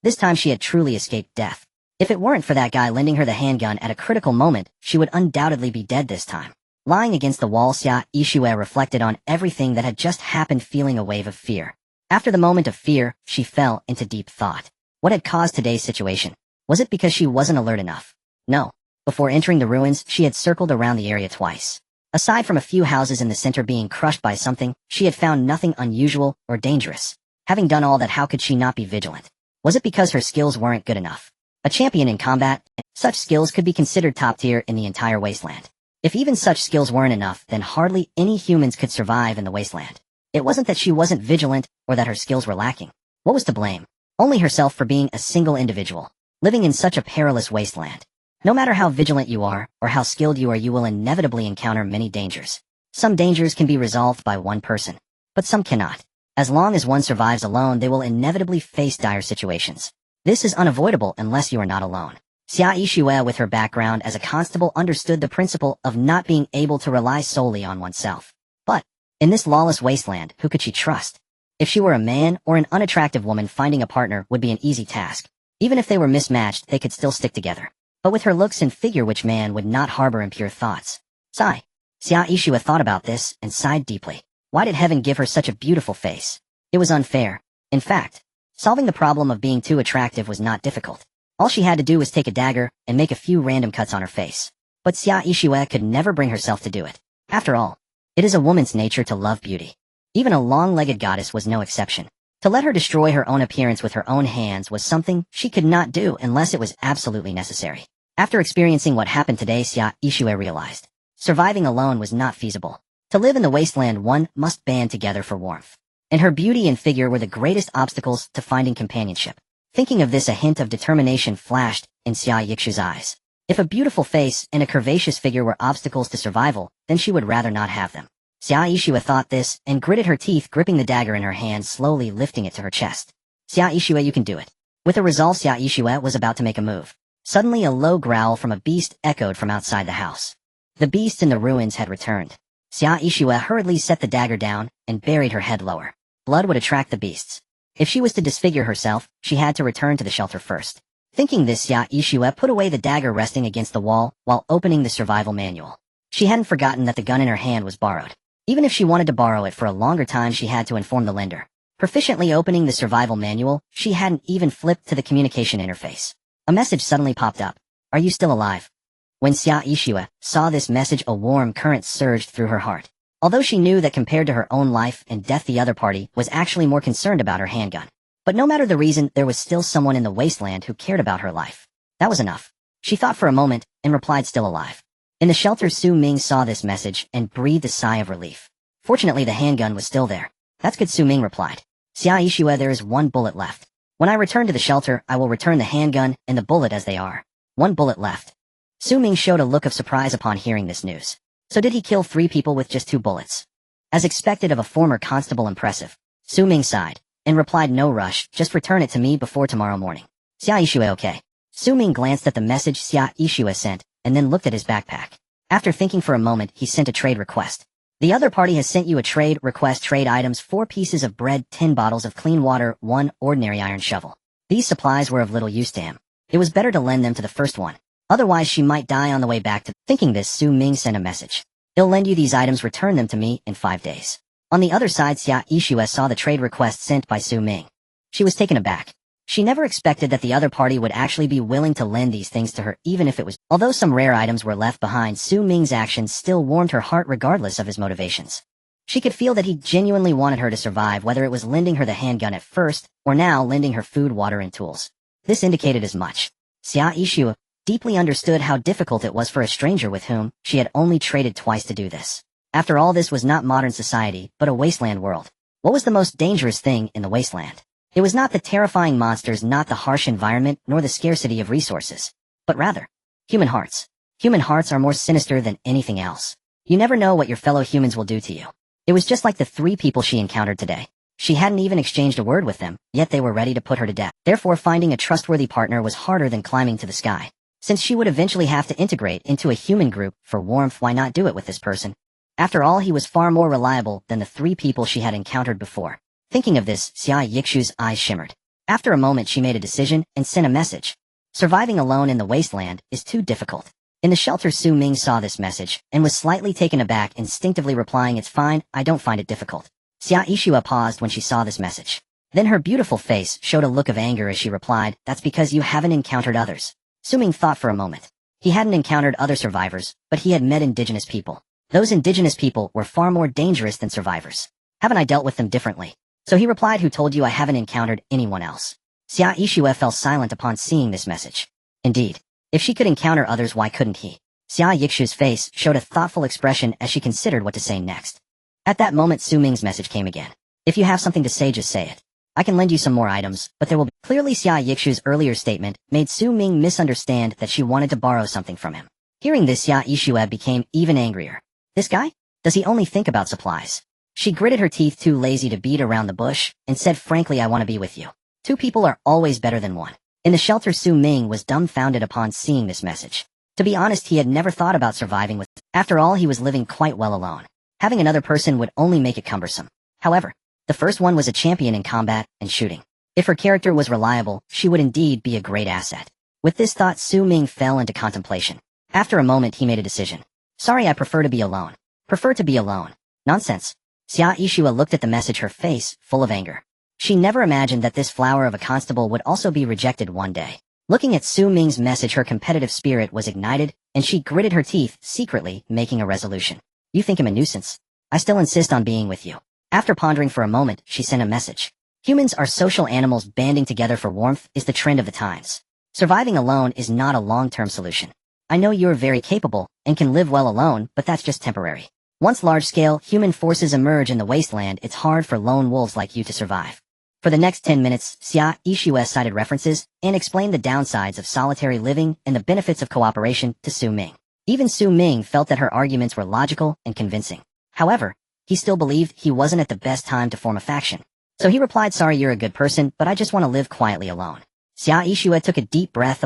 This time she had truly escaped death. If it weren't for that guy lending her the handgun at a critical moment, she would undoubtedly be dead this time. Lying against the wall, Xia Ishua reflected on everything that had just happened, feeling a wave of fear. After the moment of fear, she fell into deep thought. What had caused today's situation? Was it because she wasn't alert enough? No. Before entering the ruins, she had circled around the area twice. Aside from a few houses in the center being crushed by something, she had found nothing unusual or dangerous. Having done all that, how could she not be vigilant? Was it because her skills weren't good enough? A champion in combat, such skills could be considered top tier in the entire Wasteland. If even such skills weren't enough, then hardly any humans could survive in the Wasteland. It wasn't that she wasn't vigilant or that her skills were lacking. What was to blame? Only herself for being a single individual, living in such a perilous wasteland. No matter how vigilant you are or how skilled you are, you will inevitably encounter many dangers. Some dangers can be resolved by one person, but some cannot. As long as one survives alone, they will inevitably face dire situations. This is unavoidable unless you are not alone. Xia Ishua, with her background as a constable, understood the principle of not being able to rely solely on oneself. But, in this lawless wasteland, who could she trust? If she were a man or an unattractive woman, finding a partner would be an easy task. Even if they were mismatched, they could still stick together. But with her looks and figure, which man would not harbor impure thoughts? Sigh. Xia Ishua thought about this and sighed deeply. Why did heaven give her such a beautiful face? It was unfair. In fact, solving the problem of being too attractive was not difficult. All she had to do was take a dagger and make a few random cuts on her face. But Xia Ishua could never bring herself to do it. After all, it is a woman's nature to love beauty. Even a long-legged goddess was no exception. To let her destroy her own appearance with her own hands was something she could not do unless it was absolutely necessary. After experiencing what happened today, Xia Ishua realized surviving alone was not feasible. To live in the wasteland, one must band together for warmth. And her beauty and figure were the greatest obstacles to finding companionship. Thinking of this, a hint of determination flashed in Xia Yikshu's eyes. If a beautiful face and a curvaceous figure were obstacles to survival, then she would rather not have them. Xia Ishua thought this and gritted her teeth, gripping the dagger in her hand, slowly lifting it to her chest. Xia Ishua, you can do it. With a resolve, Xia Ishua was about to make a move. Suddenly a low growl from a beast echoed from outside the house. The beast in the ruins had returned. Xia Yixue hurriedly set the dagger down and buried her head lower. Blood would attract the beasts. If she was to disfigure herself, she had to return to the shelter first. Thinking this, Xia Yixue put away the dagger resting against the wall while opening the survival manual. She hadn't forgotten that the gun in her hand was borrowed. Even if she wanted to borrow it for a longer time, she had to inform the lender. Proficiently opening the survival manual, she hadn't even flipped to the communication interface. A message suddenly popped up. Are you still alive? When Xia Yixue saw this message, a warm current surged through her heart. Although she knew that compared to her own life and death, the other party was actually more concerned about her handgun. But no matter the reason, there was still someone in the wasteland who cared about her life. That was enough. She thought for a moment and replied, still alive. In the shelter, Su Ming saw this message and breathed a sigh of relief. Fortunately, the handgun was still there. That's good, Su Ming replied. Xia Yixue, there is one bullet left. When I return to the shelter, I will return the handgun and the bullet as they are. One bullet left. Su Ming showed a look of surprise upon hearing this news. So did he kill 3 people with just 2 bullets? As expected of a former constable, impressive. Su Ming sighed and replied, no rush, just return it to me before tomorrow morning. Xia Yixue, okay. Su Ming glanced at the message Xia Yixue sent and then looked at his backpack. After thinking for a moment, he sent a trade request. The other party has sent you a trade request. Trade items: 4 pieces of bread, 10 bottles of clean water, 1 ordinary iron shovel. These supplies were of little use to him. It was better to lend them to the first one. Otherwise she might die on the way back to... Thinking this, Su Ming sent a message. He'll lend you these items, return them to me in 5 days. On the other side, Xia Yixue saw the trade request sent by Su Ming. She was taken aback. She never expected that the other party would actually be willing to lend these things to her, even if it was... Although some rare items were left behind, Su Ming's actions still warmed her heart regardless of his motivations. She could feel that he genuinely wanted her to survive, whether it was lending her the handgun at first, or now lending her food, water, and tools. This indicated as much. Xia Yixue deeply understood how difficult it was for a stranger with whom she had only traded twice to do this. After all, this was not modern society, but a wasteland world. What was the most dangerous thing in the wasteland? It was not the terrifying monsters, not the harsh environment, nor the scarcity of resources, but rather, human hearts. Human hearts are more sinister than anything else. You never know what your fellow humans will do to you. It was just like the 3 people she encountered today. She hadn't even exchanged a word with them, yet they were ready to put her to death. Therefore, finding a trustworthy partner was harder than climbing to the sky. Since she would eventually have to integrate into a human group for warmth, why not do it with this person? After all, he was far more reliable than the 3 people she had encountered before. Thinking of this, Xia Yixue's eyes shimmered. After a moment, she made a decision and sent a message. Surviving alone in the wasteland is too difficult. In the shelter, Su Ming saw this message and was slightly taken aback, instinctively replying, it's fine, I don't find it difficult. Xia Yixue paused when she saw this message. Then her beautiful face showed a look of anger as she replied, that's because you haven't encountered others. Su Ming thought for a moment. He hadn't encountered other survivors, but he had met indigenous people. Those indigenous people were far more dangerous than survivors. Haven't I dealt with them differently? So he replied, who told you I haven't encountered anyone else? Xia Yixue fell silent upon seeing this message. Indeed, if she could encounter others, why couldn't he? Xia Yixue's face showed a thoughtful expression as she considered what to say next. At that moment, Su Ming's message came again. If you have something to say, just say it. I can lend you some more items, but there will be... Clearly, Xia Yixue's earlier statement made Su Ming misunderstand that she wanted to borrow something from him. Hearing this, Xia Yixue became even angrier. This guy? Does he only think about supplies? She gritted her teeth, too lazy to beat around the bush, and said frankly, I want to be with you. 2 people are always better than 1. In the shelter, Su Ming was dumbfounded upon seeing this message. To be honest, he had never thought about surviving with... After all, he was living quite well alone. Having another person would only make it cumbersome. However, the first one was a champion in combat and shooting. If her character was reliable, she would indeed be a great asset. With this thought, Su Ming fell into contemplation. After a moment, he made a decision. Sorry, I prefer to be alone. Prefer to be alone. Nonsense. Xia Yixue looked at the message, her face full of anger. She never imagined that this flower of a constable would also be rejected one day. Looking at Su Ming's message, her competitive spirit was ignited, and she gritted her teeth, secretly making a resolution. You think him a nuisance? I still insist on being with you. After pondering for a moment, she sent a message. Humans are social animals. Banding together for warmth is the trend of the times. Surviving alone is not a long-term solution. I know you're very capable and can live well alone, but that's just temporary. Once large-scale human forces emerge in the wasteland, it's hard for lone wolves like you to survive. For the next 10 minutes, Xia Yixue cited references and explained the downsides of solitary living and the benefits of cooperation to Su Ming. Even Su Ming felt that her arguments were logical and convincing. However, he still believed he wasn't at the best time to form a faction. So he replied, sorry, you're a good person, but I just want to live quietly alone. Xia Yixue took a deep breath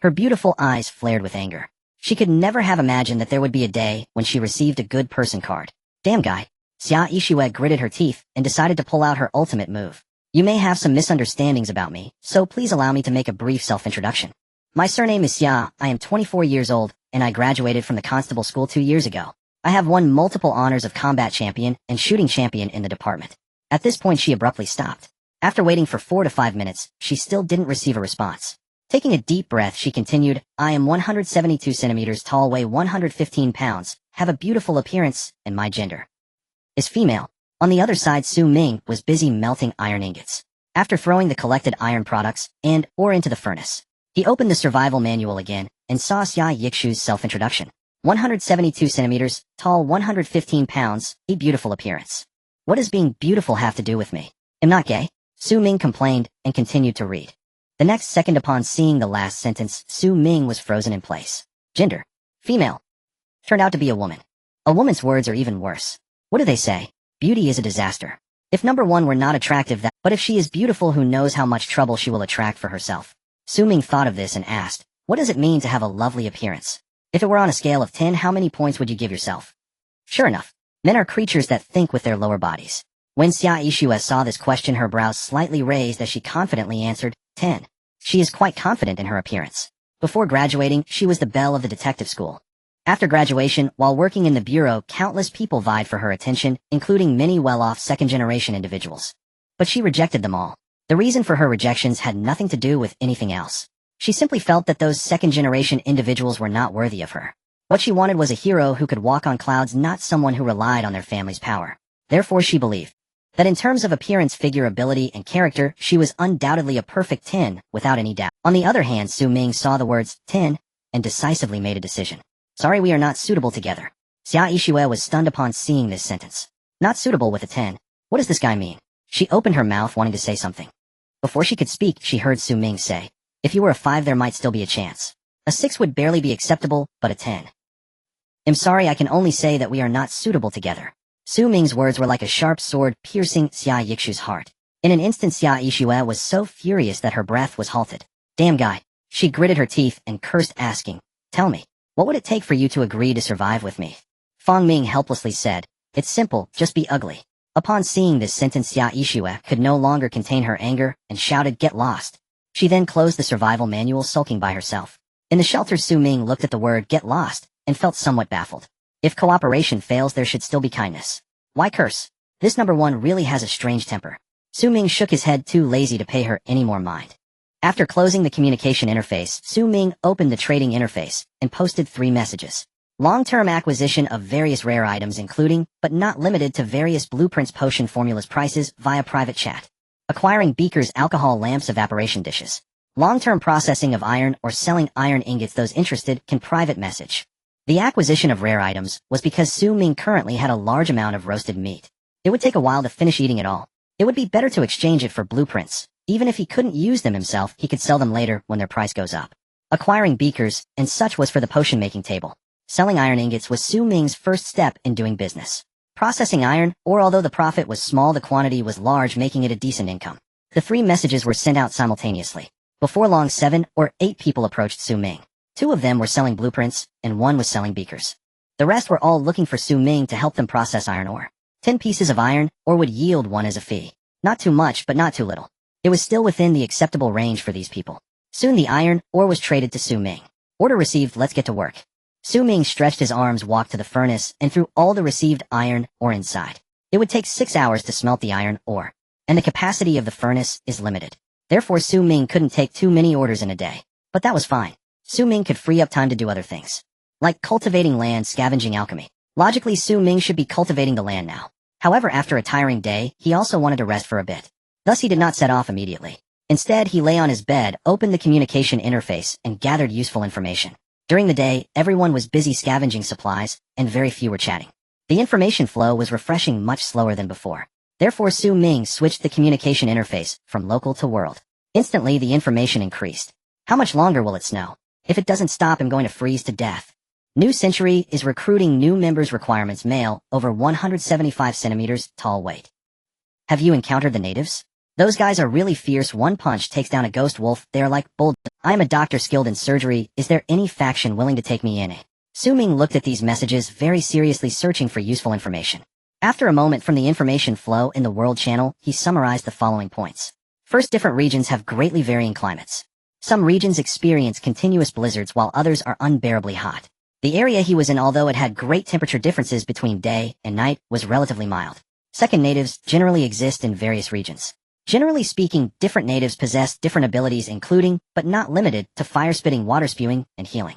her beautiful eyes flared with anger. She could never have imagined that there would be a day when she received a good person card. Damn guy. Xia Yixue gritted her teeth and decided to pull out her ultimate move. You may have some misunderstandings about me, so please allow me to make a brief self-introduction. My surname is Xia, I am 24 years old, and I graduated from the constable school 2 years ago. I have won multiple honors of combat champion and shooting champion in the department. At this point she abruptly stopped. After waiting for 4 to 5 minutes, she still didn't receive a response. Taking a deep breath she continued, I am 172 centimeters tall, weigh 115 pounds, have a beautiful appearance, and my gender is female. On the other side Ming was busy melting iron ingots. After throwing the collected iron products or into the furnace, he opened the survival manual again and saw Xia Yixue's self-introduction. 172 centimeters, tall 115 pounds, a beautiful appearance. What does being beautiful have to do with me? I'm not gay? Ming complained and continued to read. The next second upon seeing the last sentence, Ming was frozen in place. Gender. Female. Turned out to be a woman. A woman's words are even worse. What do they say? Beauty is a disaster. If number one were not attractive but if she is beautiful, who knows how much trouble she will attract for herself. Ming thought of this and asked, what does it mean to have a lovely appearance? If it were on a scale of 10, how many points would you give yourself? Sure enough, men are creatures that think with their lower bodies. When Xia Yixue saw this question, her brows slightly raised as she confidently answered, 10. She is quite confident in her appearance. Before graduating, she was the belle of the detective school. After graduation, while working in the bureau, countless people vied for her attention, including many well-off second-generation individuals. But she rejected them all. The reason for her rejections had nothing to do with anything else. She simply felt that those second-generation individuals were not worthy of her. What she wanted was a hero who could walk on clouds, not someone who relied on their family's power. Therefore she believed that in terms of appearance, figure, ability, and character, she was undoubtedly a perfect 10, without any doubt. On the other hand, Ming saw the words 10 and decisively made a decision. Sorry, we are not suitable together. Xia Yixue was stunned upon seeing this sentence. Not suitable with a 10. What does this guy mean? She opened her mouth wanting to say something. Before she could speak, she heard Ming say, if you were a 5 there might still be a chance. A 6 would barely be acceptable, but a 10. I'm sorry, I can only say that we are not suitable together. Ming's words were like a sharp sword piercing Xia Yixue's heart. In an instant Xia Yixue was so furious that her breath was halted. Damn guy. She gritted her teeth and cursed, asking, tell me, what would it take for you to agree to survive with me? Ming helplessly said, it's simple, just be ugly. Upon seeing this sentence, Xia Yixue could no longer contain her anger and shouted, get lost. She then closed the survival manual, sulking by herself. In the shelter, Ming looked at the word get lost and felt somewhat baffled. If cooperation fails, there should still be kindness. Why curse? This number one really has a strange temper. Ming shook his head, too lazy to pay her any more mind. After closing the communication interface, Ming opened the trading interface and posted 3 messages. Long-term acquisition of various rare items, including, but not limited to, various blueprints, potion formulas, prices via private chat. Acquiring beakers, alcohol lamps, evaporation dishes. Long-term processing of iron or selling iron ingots. Those interested can private message. The acquisition of rare items was because Ming currently had a large amount of roasted meat. It would take a while to finish eating it all. It would be better to exchange it for blueprints. Even if he couldn't use them himself, he could sell them later when their price goes up. Acquiring beakers and such was for the potion-making table. Selling iron ingots was Ming's first step in doing business. Processing iron, although the profit was small, the quantity was large, making it a decent income. The 3 messages were sent out simultaneously. Before long, 7 or 8 people approached Ming. 2 of them were selling blueprints, and 1 was selling beakers. The rest were all looking for Ming to help them process iron ore. 10 pieces of iron ore would yield 1 as a fee. Not too much, but not too little. It was still within the acceptable range for these people. Soon the iron ore was traded to Ming. Order received, let's get to work. Ming stretched his arms, walked to the furnace, and threw all the received iron ore inside. It would take 6 hours to smelt the iron ore, and the capacity of the furnace is limited. Therefore Ming couldn't take too many orders in a day. But that was fine. Ming could free up time to do other things, like cultivating land, scavenging, alchemy. Logically, Ming should be cultivating the land now. However, after a tiring day, he also wanted to rest for a bit. Thus he did not set off immediately. Instead, he lay on his bed, opened the communication interface, and gathered useful information. During the day, everyone was busy scavenging supplies, and very few were chatting. The information flow was refreshing, much slower than before. Therefore Ming switched the communication interface from local to world. Instantly the information increased. How much longer will it snow? If it doesn't stop, I'm going to freeze to death. New Century is recruiting new members. Requirements: male, over 175 centimeters tall, weight. Have you encountered the natives? Those guys are really fierce. One punch takes down a ghost wolf. They are like bull. I am a doctor skilled in surgery. Is there any faction willing to take me in? Su Ming looked at these messages very seriously, searching for useful information. After a moment from the information flow in the world channel, he summarized the following points. First, different regions have greatly varying climates. Some regions experience continuous blizzards while others are unbearably hot. The area he was in, although it had great temperature differences between day and night, was relatively mild. Second, natives generally exist in various regions. Generally speaking, different natives possess different abilities, including, but not limited to, fire-spitting, water-spewing, and healing.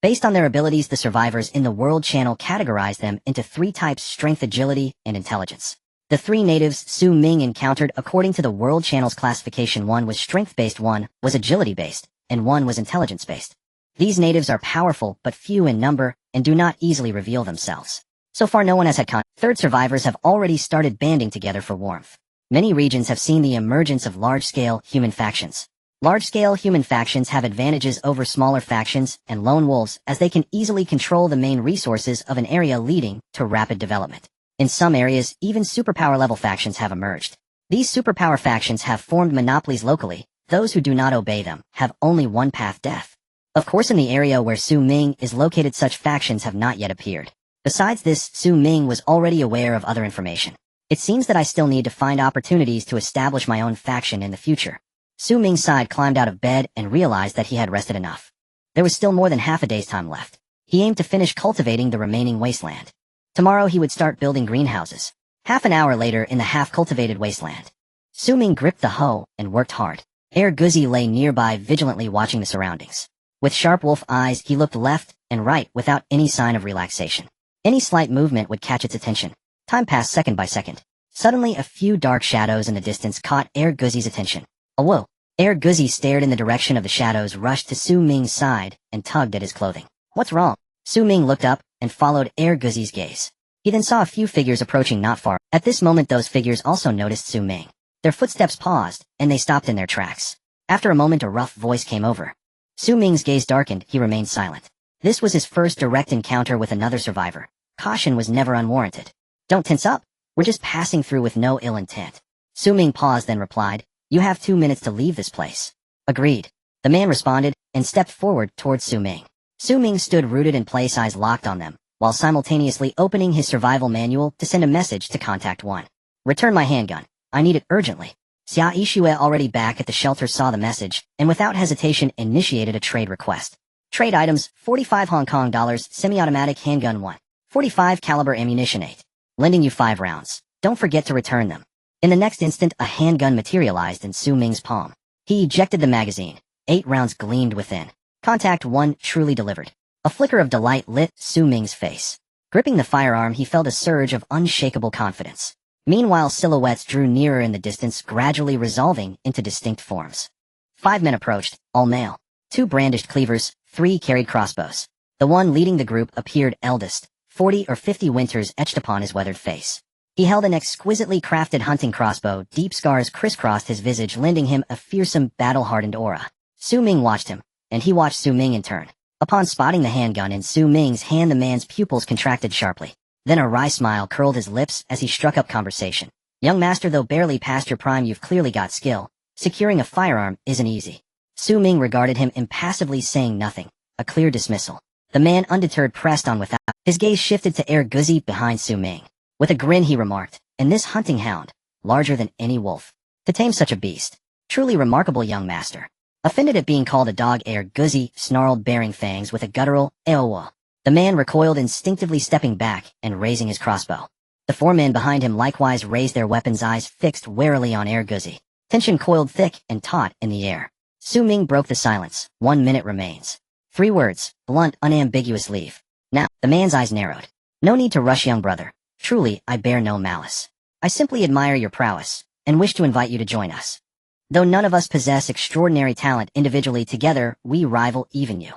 Based on their abilities, the survivors in the world channel categorized them into 3 types: strength, agility, and intelligence. The 3 natives Su Ming encountered according to the world channel's classification: 1 was strength-based, 1 was agility-based, and 1 was intelligence-based. These natives are powerful but few in number and do not easily reveal themselves. So far no one has had contact. Third, survivors have already started banding together for warmth. Many regions have seen the emergence of large-scale human factions. Large-scale human factions have advantages over smaller factions and lone wolves, as they can easily control the main resources of an area, leading to rapid development. In some areas, even superpower-level factions have emerged. These superpower factions have formed monopolies locally. Those who do not obey them have only one path: death. Of course, in the area where Su Ming is located, such factions have not yet appeared. Besides this, Su Ming was already aware of other information. It seems that I still need to find opportunities to establish my own faction in the future. Su Ming sighed, climbed out of bed, and realized that he had rested enough. There was still more than half a day's time left. He aimed to finish cultivating the remaining wasteland. Tomorrow he would start building greenhouses. Half an hour later, in the half-cultivated wasteland, Su Ming gripped the hoe and worked hard. Guzi lay nearby, vigilantly watching the surroundings. With sharp wolf eyes, he looked left and right without any sign of relaxation. Any slight movement would catch its attention. Time passed second by second. Suddenly, a few dark shadows in the distance caught Guzi's attention. Whoa! Guzi stared in the direction of the shadows, rushed to Su Ming's side, and tugged at his clothing. What's wrong? Su Ming looked up and followed Guzi's gaze. He then saw a few figures approaching not far. At this moment, those figures also noticed Su Ming. Their footsteps paused, and they stopped in their tracks. After a moment, a rough voice came over. Su Ming's gaze darkened. He remained silent. This was his first direct encounter with another survivor. Caution was never unwarranted. Don't tense up. We're just passing through with no ill intent. Su Ming paused, then replied, "You have 2 minutes to leave this place." Agreed. The man responded and stepped forward towards Su Ming. Su Ming stood rooted in place, eyes locked on them, while simultaneously opening his survival manual to send a message to Contact 1. "Return my handgun. I need it urgently." Xia Yixue, already back at the shelter, saw the message, and without hesitation initiated a trade request. Trade items: 45 Hong Kong dollars, semi-automatic handgun 1. 45 caliber ammunition 8. Lending you 5 rounds. Don't forget to return them. In the next instant, a handgun materialized in Su Ming's palm. He ejected the magazine. 8 rounds gleamed within. Contact 1 truly delivered. A flicker of delight lit Su Ming's face. Gripping the firearm, he felt a surge of unshakable confidence. Meanwhile, silhouettes drew nearer in the distance, gradually resolving into distinct forms. 5 men approached, all male. 2 brandished cleavers, 3 carried crossbows. The one leading the group appeared eldest, 40 or 50 winters etched upon his weathered face. He held an exquisitely crafted hunting crossbow. Deep scars crisscrossed his visage, lending him a fearsome, battle-hardened aura. Su Ming watched him, and he watched Su Ming in turn. Upon spotting the handgun in Su Ming's hand, the man's pupils contracted sharply. Then a wry smile curled his lips as he struck up conversation. "Young master, though barely past your prime, you've clearly got skill. Securing a firearm isn't easy." Su Ming regarded him impassively, saying nothing. A clear dismissal. The man, undeterred, pressed on without. His gaze shifted to Guzi behind Su Ming. With a grin, he remarked, "And this hunting hound, larger than any wolf. To tame such a beast. Truly remarkable, young master." Offended at being called a dog, Guzi snarled, baring fangs with a guttural "Eowa." The man recoiled, instinctively stepping back and raising his crossbow. The 4 men behind him likewise raised their weapons, eyes fixed warily on Guzi. Tension coiled thick and taut in the air. Su Ming broke the silence. 1 minute remains. 3 words, blunt, unambiguous: leave. Now, the man's eyes narrowed. "No need to rush, young brother. Truly, I bear no malice. I simply admire your prowess, and wish to invite you to join us. Though none of us possess extraordinary talent individually, together we rival even you.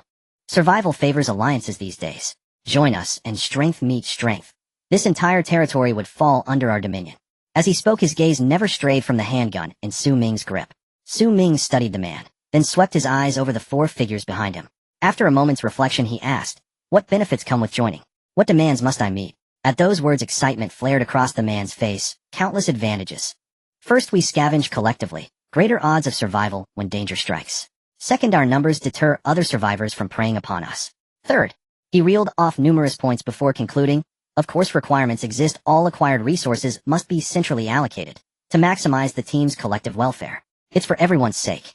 Survival favors alliances these days. Join us, and strength meets strength. This entire territory would fall under our dominion." As he spoke, his gaze never strayed from the handgun in Su Ming's grip. Su Ming studied the man, then swept his eyes over the 4 figures behind him. After a moment's reflection, he asked, "What benefits come with joining? What demands must I meet?" At those words, excitement flared across the man's face. "Countless advantages. First, we scavenge collectively. Greater odds of survival when danger strikes. Second, our numbers deter other survivors from preying upon us. Third, he reeled off numerous points before concluding, of course requirements exist, all acquired resources must be centrally allocated to maximize the team's collective welfare. It's for everyone's sake.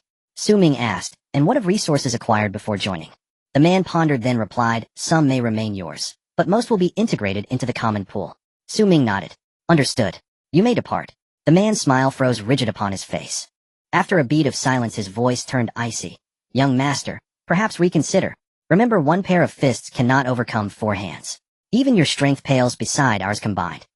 Ming asked, and what of resources acquired before joining? The man pondered, then replied, some may remain yours, but most will be integrated into the common pool. Ming nodded. Understood. You may depart. The man's smile froze rigid upon his face. After a beat of silence, his voice turned icy. Young master, perhaps reconsider. Remember, one pair of fists cannot overcome four hands. Even your strength pales beside ours combined.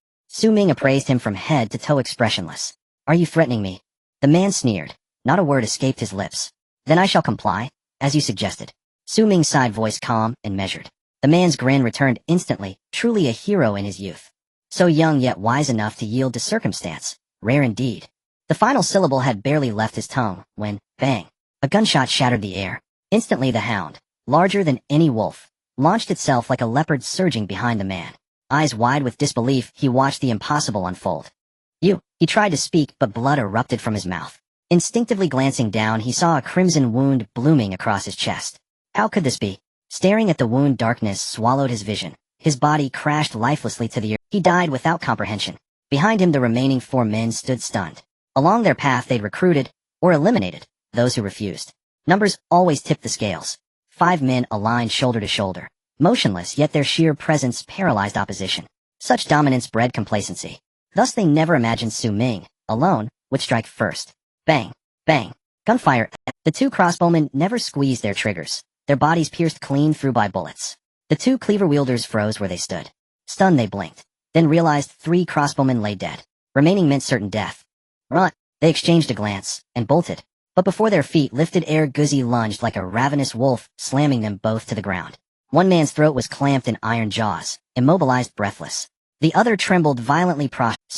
Ming appraised him from head to toe, expressionless. Are you threatening me? The man sneered. Not a word escaped his lips. Then I shall comply, as you suggested. Ming sighed, voice calm and measured. The man's grin returned instantly, truly a hero in his youth. So young yet wise enough to yield to circumstance. Rare indeed. The final syllable had barely left his tongue when, bang, a gunshot shattered the air. Instantly the hound, larger than any wolf, launched itself like a leopard, surging behind the man. Eyes wide with disbelief, he watched the impossible unfold. You, he tried to speak, but blood erupted from his mouth. Instinctively glancing down, he saw a crimson wound blooming across his chest. How could this be? Staring at the wound, darkness swallowed his vision. His body crashed lifelessly to the earth. He died without comprehension. Behind him, the remaining four men stood stunned. Along their path, they'd recruited, or eliminated, those who refused. Numbers always tipped the scales. 5 men aligned shoulder to shoulder, motionless, yet their sheer presence paralyzed opposition. Such dominance bred complacency. Thus they never imagined Ming, alone, would strike first. Bang, bang, gunfire. The 2 crossbowmen never squeezed their triggers, their bodies pierced clean through by bullets. The 2 cleaver wielders froze where they stood. Stunned, they blinked, then realized 3 crossbowmen lay dead. Remaining meant certain death. Run! They exchanged a glance, and bolted. But before their feet lifted, Air Guzzi lunged like a ravenous wolf, slamming them both to the ground. One man's throat was clamped in iron jaws, immobilized, breathless. The other trembled violently.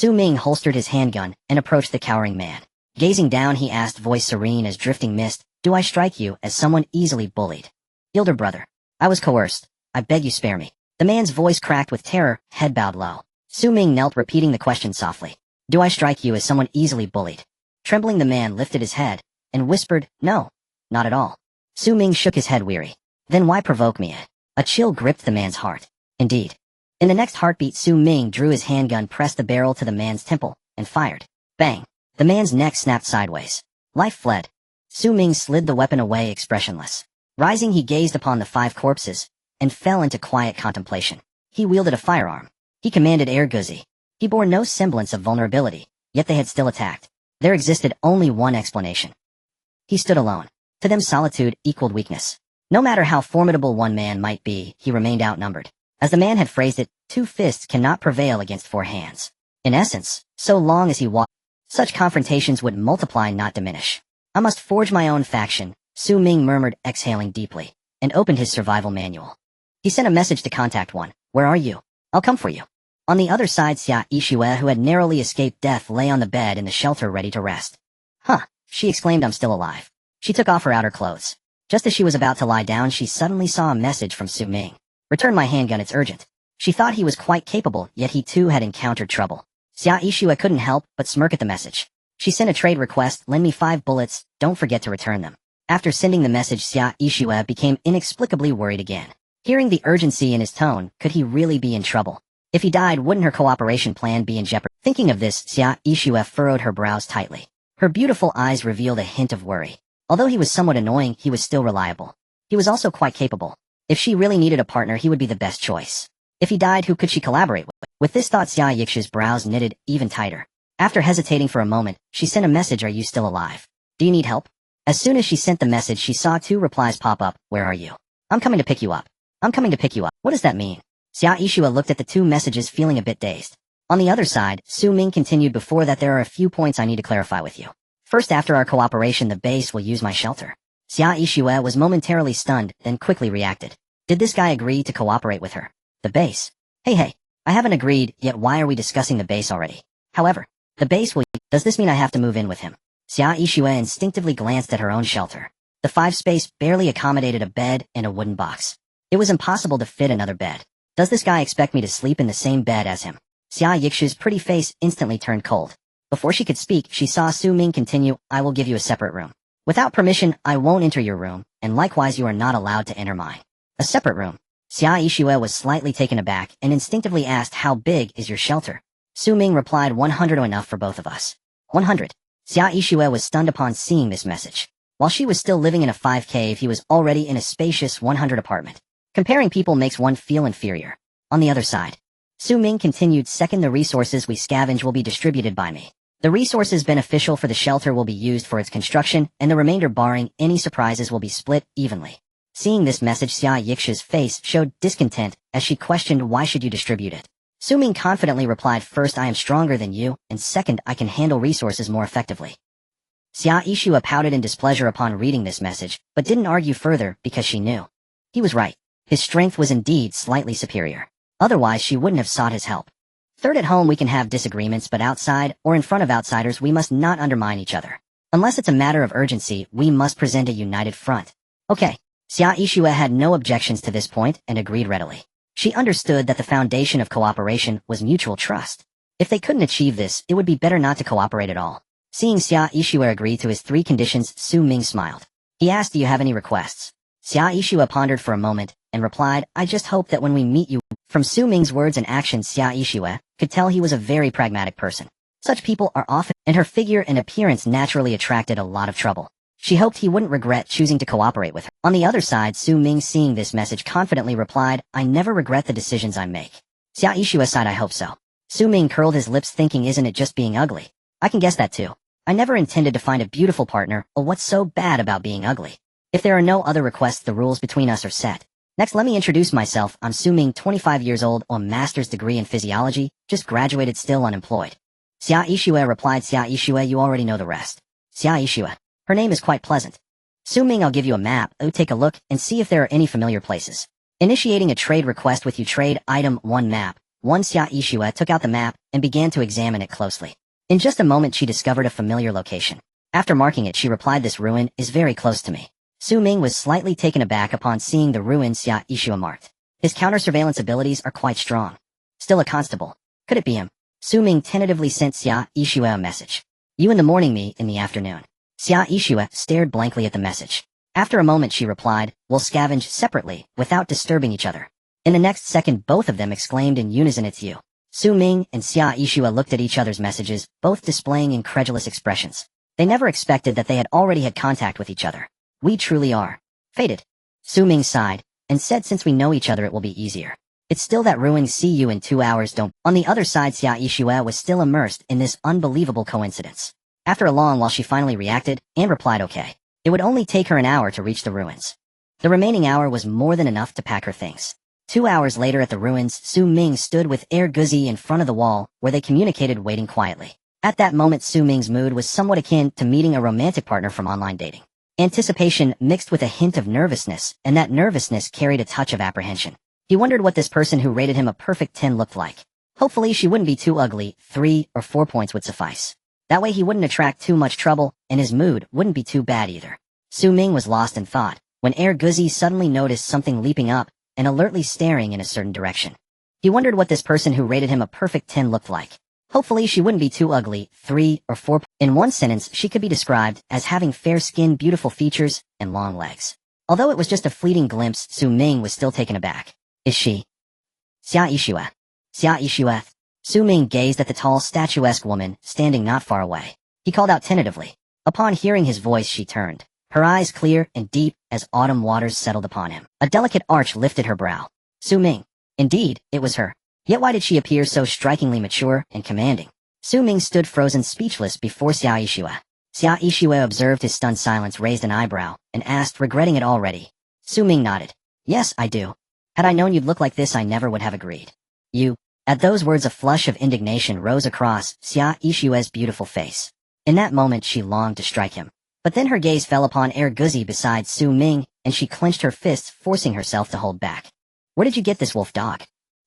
Ming holstered his handgun and approached the cowering man. Gazing down, he asked, voice serene as drifting mist, do I strike you as someone easily bullied? Elder brother. I was coerced. I beg you spare me. The man's voice cracked with terror, head bowed low. Ming knelt, repeating the question softly. Do I strike you as someone easily bullied? Trembling, the man lifted his head and whispered, no, not at all. Ming shook his head, weary. Then why provoke me? A chill gripped the man's heart. Indeed. In the next heartbeat, Ming drew his handgun, pressed the barrel to the man's temple, and fired. Bang! The man's neck snapped sideways. Life fled. Ming slid the weapon away, expressionless. Rising, he gazed upon the 5 corpses, and fell into quiet contemplation. He wielded a firearm. He commanded Air Guzzi. He bore no semblance of vulnerability, yet they had still attacked. There existed only one explanation. He stood alone. To them, solitude equaled weakness. No matter how formidable one man might be, he remained outnumbered. As the man had phrased it, 2 fists cannot prevail against 4 hands. In essence, so long as he walked, such confrontations would multiply, not diminish. I must forge my own faction, Ming murmured, exhaling deeply, and opened his survival manual. He sent a message to Contact 1. Where are you? I'll come for you. On the other side, Xia Yixue, who had narrowly escaped death, lay on the bed in the shelter, ready to rest. Huh, she exclaimed, I'm still alive. She took off her outer clothes. Just as she was about to lie down, she suddenly saw a message from Ming. Return my handgun, it's urgent. She thought he was quite capable, yet he too had encountered trouble. Xia Yixue couldn't help but smirk at the message. She sent a trade request, lend me 5 bullets, don't forget to return them. After sending the message, Xia Yixue became inexplicably worried again. Hearing the urgency in his tone, could he really be in trouble? If he died, wouldn't her cooperation plan be in jeopardy? Thinking of this, Xia Yixue furrowed her brows tightly. Her beautiful eyes revealed a hint of worry. Although he was somewhat annoying, he was still reliable. He was also quite capable. If she really needed a partner, he would be the best choice. If he died, who could she collaborate with? With this thought, Xia Yixue's brows knitted even tighter. After hesitating for a moment, she sent a message, are you still alive? Do you need help? As soon as she sent the message, she saw 2 replies pop up, where are you? I'm coming to pick you up. I'm coming to pick you up. What does that mean? Xia Yixue looked at the 2 messages, feeling a bit dazed. On the other side, Ming continued, before that there are a few points I need to clarify with you. First, after our cooperation, the base will use my shelter. Xia Yixue was momentarily stunned, then quickly reacted. Did this guy agree to cooperate with her? The base? Hey, I haven't agreed, yet why are we discussing the base already? However, the base will... Does this mean I have to move in with him? Xia Yixue instinctively glanced at her own shelter. The 5 space barely accommodated a bed and a wooden box. It was impossible to fit another bed. Does this guy expect me to sleep in the same bed as him? Xia Yixue's pretty face instantly turned cold. Before she could speak, she saw Su Ming continue, I will give you a separate room. Without permission, I won't enter your room, and likewise you are not allowed to enter mine. A separate room. Xia Yixue was slightly taken aback and instinctively asked, how big is your shelter? Su Ming replied, 100 enough for both of us. 100. Xia Yixue was stunned upon seeing this message. While she was still living in a 5 cave, he was already in a spacious 100 apartment. Comparing people makes one feel inferior. On the other side, Su Ming continued, second, the resources we scavenge will be distributed by me. The resources beneficial for the shelter will be used for its construction, and the remainder, barring any surprises, will be split evenly. Seeing this message, Xia Yixue's face showed discontent as she questioned, why should you distribute it? Su Ming confidently replied, first, I am stronger than you, and second, I can handle resources more effectively. Xia Yixue pouted in displeasure upon reading this message, but didn't argue further because she knew. He was right. His strength was indeed slightly superior. Otherwise, she wouldn't have sought his help. Third, at home we can have disagreements, but outside, or in front of outsiders, we must not undermine each other. Unless it's a matter of urgency, we must present a united front. Okay. Xia Yixue had no objections to this point and agreed readily. She understood that the foundation of cooperation was mutual trust. If they couldn't achieve this, it would be better not to cooperate at all. Seeing Xia Yixue agree to his 3 conditions, Su Ming smiled. He asked, do you have any requests? Xia Yixue pondered for a moment and replied, I just hope that when we meet you. From Su Ming's words and actions, Xia Yixue could tell he was a very pragmatic person. Such people are often, and her figure and appearance naturally attracted a lot of trouble. She hoped he wouldn't regret choosing to cooperate with her. On the other side, Su Ming, seeing this message, confidently replied, I never regret the decisions I make. Xia Yixue sighed, I hope so. Su Ming curled his lips, thinking, isn't it just being ugly? I can guess that too. I never intended to find a beautiful partner, or what's so bad about being ugly? If there are no other requests, the rules between us are set. Next, let me introduce myself. I'm Su Ming, 25 years old, on master's degree in physiology, just graduated, still unemployed. Xia Yixue replied, Xia Yixue, you already know the rest. Xia Yixue. Her name is quite pleasant. Su Ming, I'll give you a map. Take a look and see if there are any familiar places. Initiating a trade request with you. Trade item 1 map. 1. Xia Yixue took out the map and began to examine it closely. In just a moment she discovered a familiar location. After marking it, she replied, this ruin is very close to me. Su Ming was slightly taken aback upon seeing the ruin Xia Yixue marked. His counter-surveillance abilities are quite strong. Still a constable. Could it be him? Su Ming tentatively sent Xia Yixue a message. You in the morning, me in the afternoon. Xia Yixue stared blankly at the message. After a moment she replied, we'll scavenge separately, without disturbing each other. In the next second both of them exclaimed in unison, it's you. Su Ming and Xia Yixue looked at each other's messages, both displaying incredulous expressions. They never expected that they had already had contact with each other. We truly are fated. Su Ming sighed, and said, since we know each other it will be easier. It's still that ruin. See you in 2 hours. Don't. On the other side, Xia Yixue was still immersed in this unbelievable coincidence. After a long while she finally reacted, and replied okay. It would only take her an hour to reach the ruins. The remaining hour was more than enough to pack her things. 2 hours later at the ruins, Su Ming stood with Guzi in front of the wall, where they communicated, waiting quietly. At that moment Su Ming's mood was somewhat akin to meeting a romantic partner from online dating. Anticipation mixed with a hint of nervousness, and that nervousness carried a touch of apprehension. He wondered what this person who rated him a perfect 10 looked like. Hopefully she wouldn't be too ugly. 3 or 4 points would suffice. That way he wouldn't attract too much trouble, and his mood wouldn't be too bad either. Su Ming was lost in thought, when Guzi suddenly noticed something leaping up, and alertly staring in a certain direction. He wondered what this person who rated him a perfect 10 looked like. Hopefully she wouldn't be too ugly. 3 or 4. In one sentence, she could be described as having fair skin, beautiful features, and long legs. Although it was just a fleeting glimpse, Su Ming was still taken aback. Is she? Xia Yixue. Xia Yixue. Su Ming gazed at the tall, statuesque woman, standing not far away. He called out tentatively. Upon hearing his voice she turned, her eyes clear and deep as autumn waters settled upon him. A delicate arch lifted her brow. Su Ming. Indeed, it was her. Yet why did she appear so strikingly mature and commanding? Su Ming stood frozen, speechless before Xia Yixue. Xia Yixue observed his stunned silence, raised an eyebrow, and asked, regretting it already. Su Ming nodded. Yes, I do. Had I known you'd look like this, I never would have agreed. You. At those words a flush of indignation rose across Xia Yixue's beautiful face. In that moment she longed to strike him. But then her gaze fell upon Guzi beside Su Ming, and she clenched her fists, forcing herself to hold back. Where did you get this wolf dog?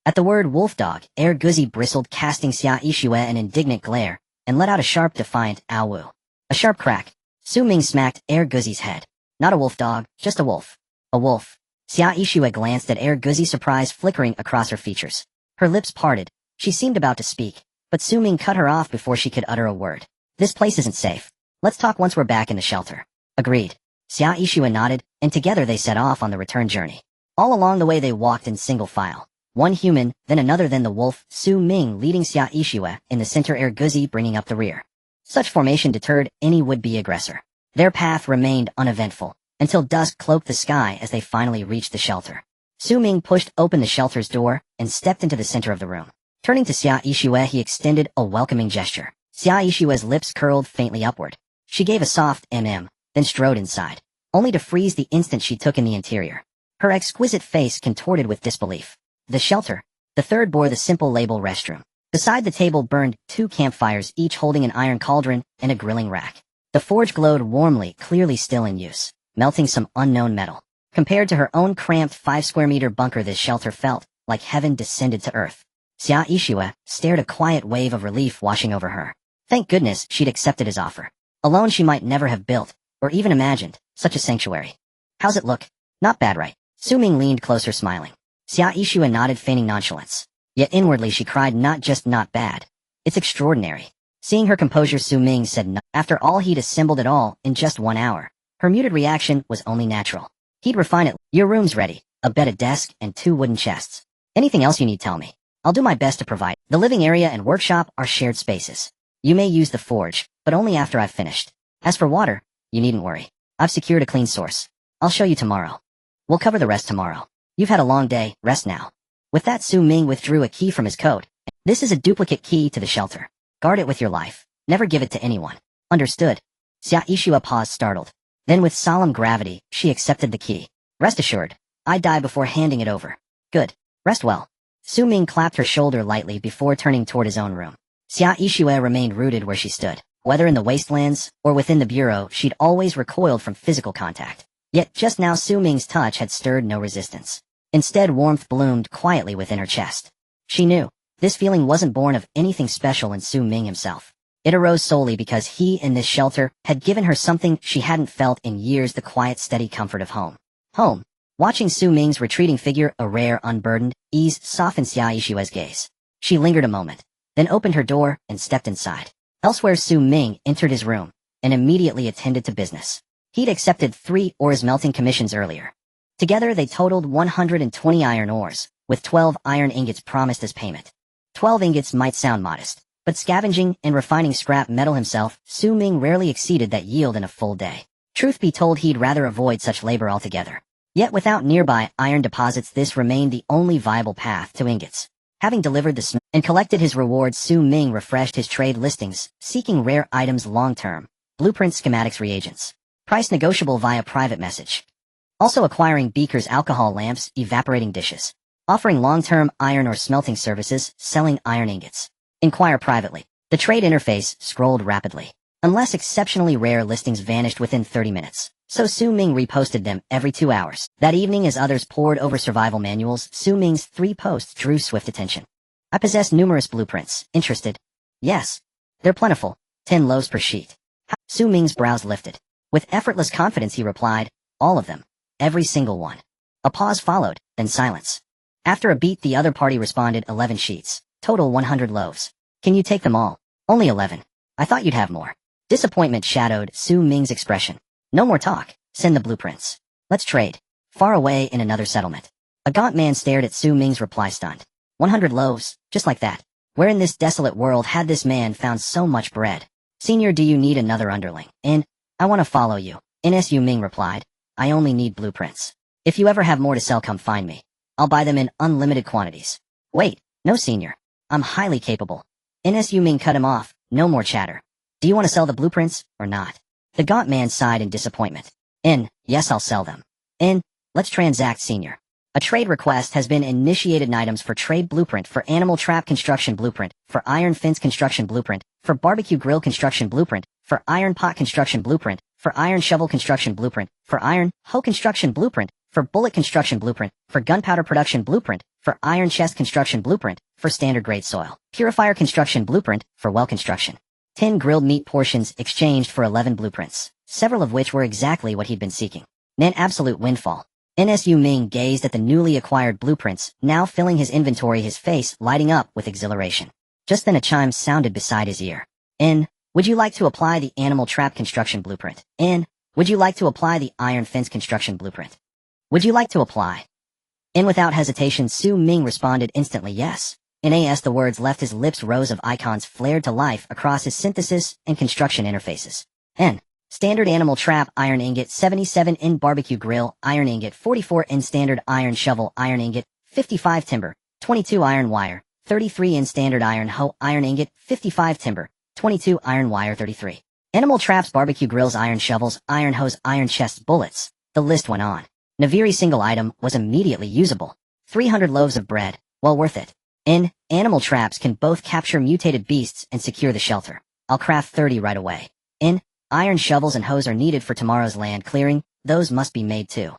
At the word wolf dog, Guzi bristled, casting Xia Yixue an indignant glare, and let out a sharp, defiant ow. A sharp crack. Su Ming smacked Guzi's head. Not a wolf dog, just a wolf. A wolf. Xia Yixue glanced at Guzi, surprise flickering across her features. Her lips parted. She seemed about to speak, but Su Ming cut her off before she could utter a word. This place isn't safe. Let's talk once we're back in the shelter. Agreed. Xia Yixue nodded, and together they set off on the return journey. All along the way they walked in single file. One human, then another, then the wolf, Su Ming leading Xia Yixue in the center, Guzi bringing up the rear. Such formation deterred any would-be aggressor. Their path remained uneventful, until dusk cloaked the sky as they finally reached the shelter. Su Ming pushed open the shelter's door and stepped into the center of the room. Turning to Xia Yixue, he extended a welcoming gesture. Xia Yixue's lips curled faintly upward. She gave a soft mm, then strode inside, only to freeze the instant she took in the interior. Her exquisite face contorted with disbelief. The shelter. The third bore the simple label restroom. Beside the table burned 2 campfires, each holding an iron cauldron and a grilling rack. The forge glowed warmly, clearly still in use, melting some unknown metal. Compared to her own cramped 5-square-meter bunker, this shelter felt like heaven descended to earth. Xia Yixue stared, a quiet wave of relief washing over her. Thank goodness she'd accepted his offer. Alone she might never have built, or even imagined, such a sanctuary. How's it look? Not bad, right? Su Ming leaned closer, smiling. Xia Yixue nodded, feigning nonchalance. Yet inwardly she cried, not just not bad. It's extraordinary. Seeing her composure, Su Ming said no. After all, he'd assembled it all in just 1 hour. Her muted reaction was only natural. He'd refine it. Your room's ready. A bed, a desk, and 2 wooden chests. Anything else you need, tell me. I'll do my best to provide. The living area and workshop are shared spaces. You may use the forge, but only after I've finished. As for water, you needn't worry. I've secured a clean source. I'll show you tomorrow. We'll cover the rest tomorrow. You've had a long day, rest now. With that, Su Ming withdrew a key from his coat. This is a duplicate key to the shelter. Guard it with your life. Never give it to anyone. Understood? Xia Yixue paused, startled. Then with solemn gravity, she accepted the key. Rest assured, I'd die before handing it over. Good. Rest well. Su Ming clapped her shoulder lightly before turning toward his own room. Xia Yixue remained rooted where she stood. Whether in the wastelands or within the bureau, she'd always recoiled from physical contact. Yet just now Su Ming's touch had stirred no resistance. Instead, warmth bloomed quietly within her chest. She knew this feeling wasn't born of anything special in Su Ming himself. It arose solely because he, in this shelter, had given her something she hadn't felt in years, the quiet, steady comfort of home. Home. Watching Su Ming's retreating figure, a rare, unburdened ease softened Xia Yixue's gaze. She lingered a moment, then opened her door and stepped inside. Elsewhere, Su Ming entered his room and immediately attended to business. He'd accepted 3 ores melting commissions earlier. Together they totaled 120 iron ores, with 12 iron ingots promised as payment. 12 ingots might sound modest, but scavenging and refining scrap metal himself, Su Ming rarely exceeded that yield in a full day. Truth be told, he'd rather avoid such labor altogether. Yet without nearby iron deposits, this remained the only viable path to ingots. Having delivered the and collected his rewards, Su Ming refreshed his trade listings, seeking rare items long-term, blueprints, schematics, reagents. Price negotiable via private message. Also acquiring beakers, alcohol lamps, evaporating dishes. Offering long-term iron or smelting services, selling iron ingots. Inquire privately. The trade interface scrolled rapidly. Unless exceptionally rare listings vanished within 30 minutes. So Su Ming reposted them every 2 hours. That evening, as others pored over survival manuals, Su Ming's 3 posts drew swift attention. I possess numerous blueprints. Interested? Yes. They're plentiful. 10 loaves per sheet. Su Ming's brows lifted. With effortless confidence he replied, all of them. Every single one. A pause followed, then silence. After a beat, the other party responded, 11 sheets. Total 100 loaves. Can you take them all? Only 11. I thought you'd have more. Disappointment shadowed Su Ming's expression. No more talk. Send the blueprints. Let's trade. Far away in another settlement. A gaunt man stared at Su Ming's reply, stunned. 100 loaves, just like that. Where in this desolate world had this man found so much bread? Senior, do you need another underling? I want to follow you. Su Ming replied. I only need blueprints. If you ever have more to sell, come find me. I'll buy them in unlimited quantities. Wait, no, senior. I'm highly capable. Su Ming cut him off. No more chatter. Do you want to sell the blueprints, or not? The gaunt man sighed in disappointment. Yes, I'll sell them. Let's transact, senior. A trade request has been initiated. Items for trade: blueprint for animal trap construction, blueprint for iron fence construction, blueprint for barbecue grill construction, blueprint for iron pot construction, blueprint for iron shovel construction, blueprint for iron hoe construction, blueprint for bullet construction, blueprint for gunpowder production, blueprint for iron chest construction, blueprint for standard grade soil purifier construction, blueprint for well construction. 10 grilled meat portions exchanged for 11 blueprints, several of which were exactly what he'd been seeking. An absolute windfall. Su Ming gazed at the newly acquired blueprints, now filling his inventory, his face lighting up with exhilaration. Just then a chime sounded beside his ear. In, would you like to apply the animal trap construction blueprint? In, would you like to apply the iron fence construction blueprint? Would you like to apply? In without hesitation, Su Ming responded instantly yes. In as the words left his lips, rows of icons flared to life across his synthesis and construction interfaces. N. Standard animal trap, iron ingot, 77 in barbecue grill, iron ingot, 44 in standard iron shovel, iron ingot, 55 timber, 22 iron wire, 33 in standard iron hoe, iron ingot, 55 timber, 22 iron wire, 33. Animal traps, barbecue grills, iron shovels, iron hose, iron chests, bullets. The list went on. Every single item was immediately usable. 300 loaves of bread, well worth it. In, animal traps can both capture mutated beasts and secure the shelter. I'll craft 30 right away. In, iron shovels and hoes are needed for tomorrow's land clearing, those must be made too.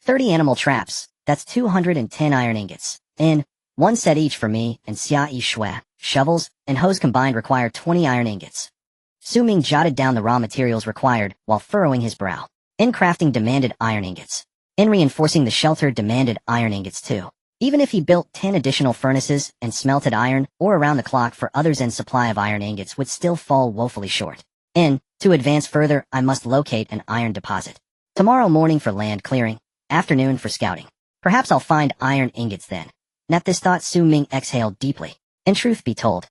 30 animal traps, that's 210 iron ingots. In, one set each for me and Xia Yi Shui. Shovels and hoes combined require 20 iron ingots. Su Ming jotted down the raw materials required while furrowing his brow. In crafting demanded iron ingots. In reinforcing the shelter demanded iron ingots too. Even if he built 10 additional furnaces and smelted iron or around the clock for others, and supply of iron ingots would still fall woefully short. In, to advance further, I must locate an iron deposit. Tomorrow morning for land clearing, afternoon for scouting. Perhaps I'll find iron ingots then. And at this thought, Su Ming exhaled deeply. And truth be told,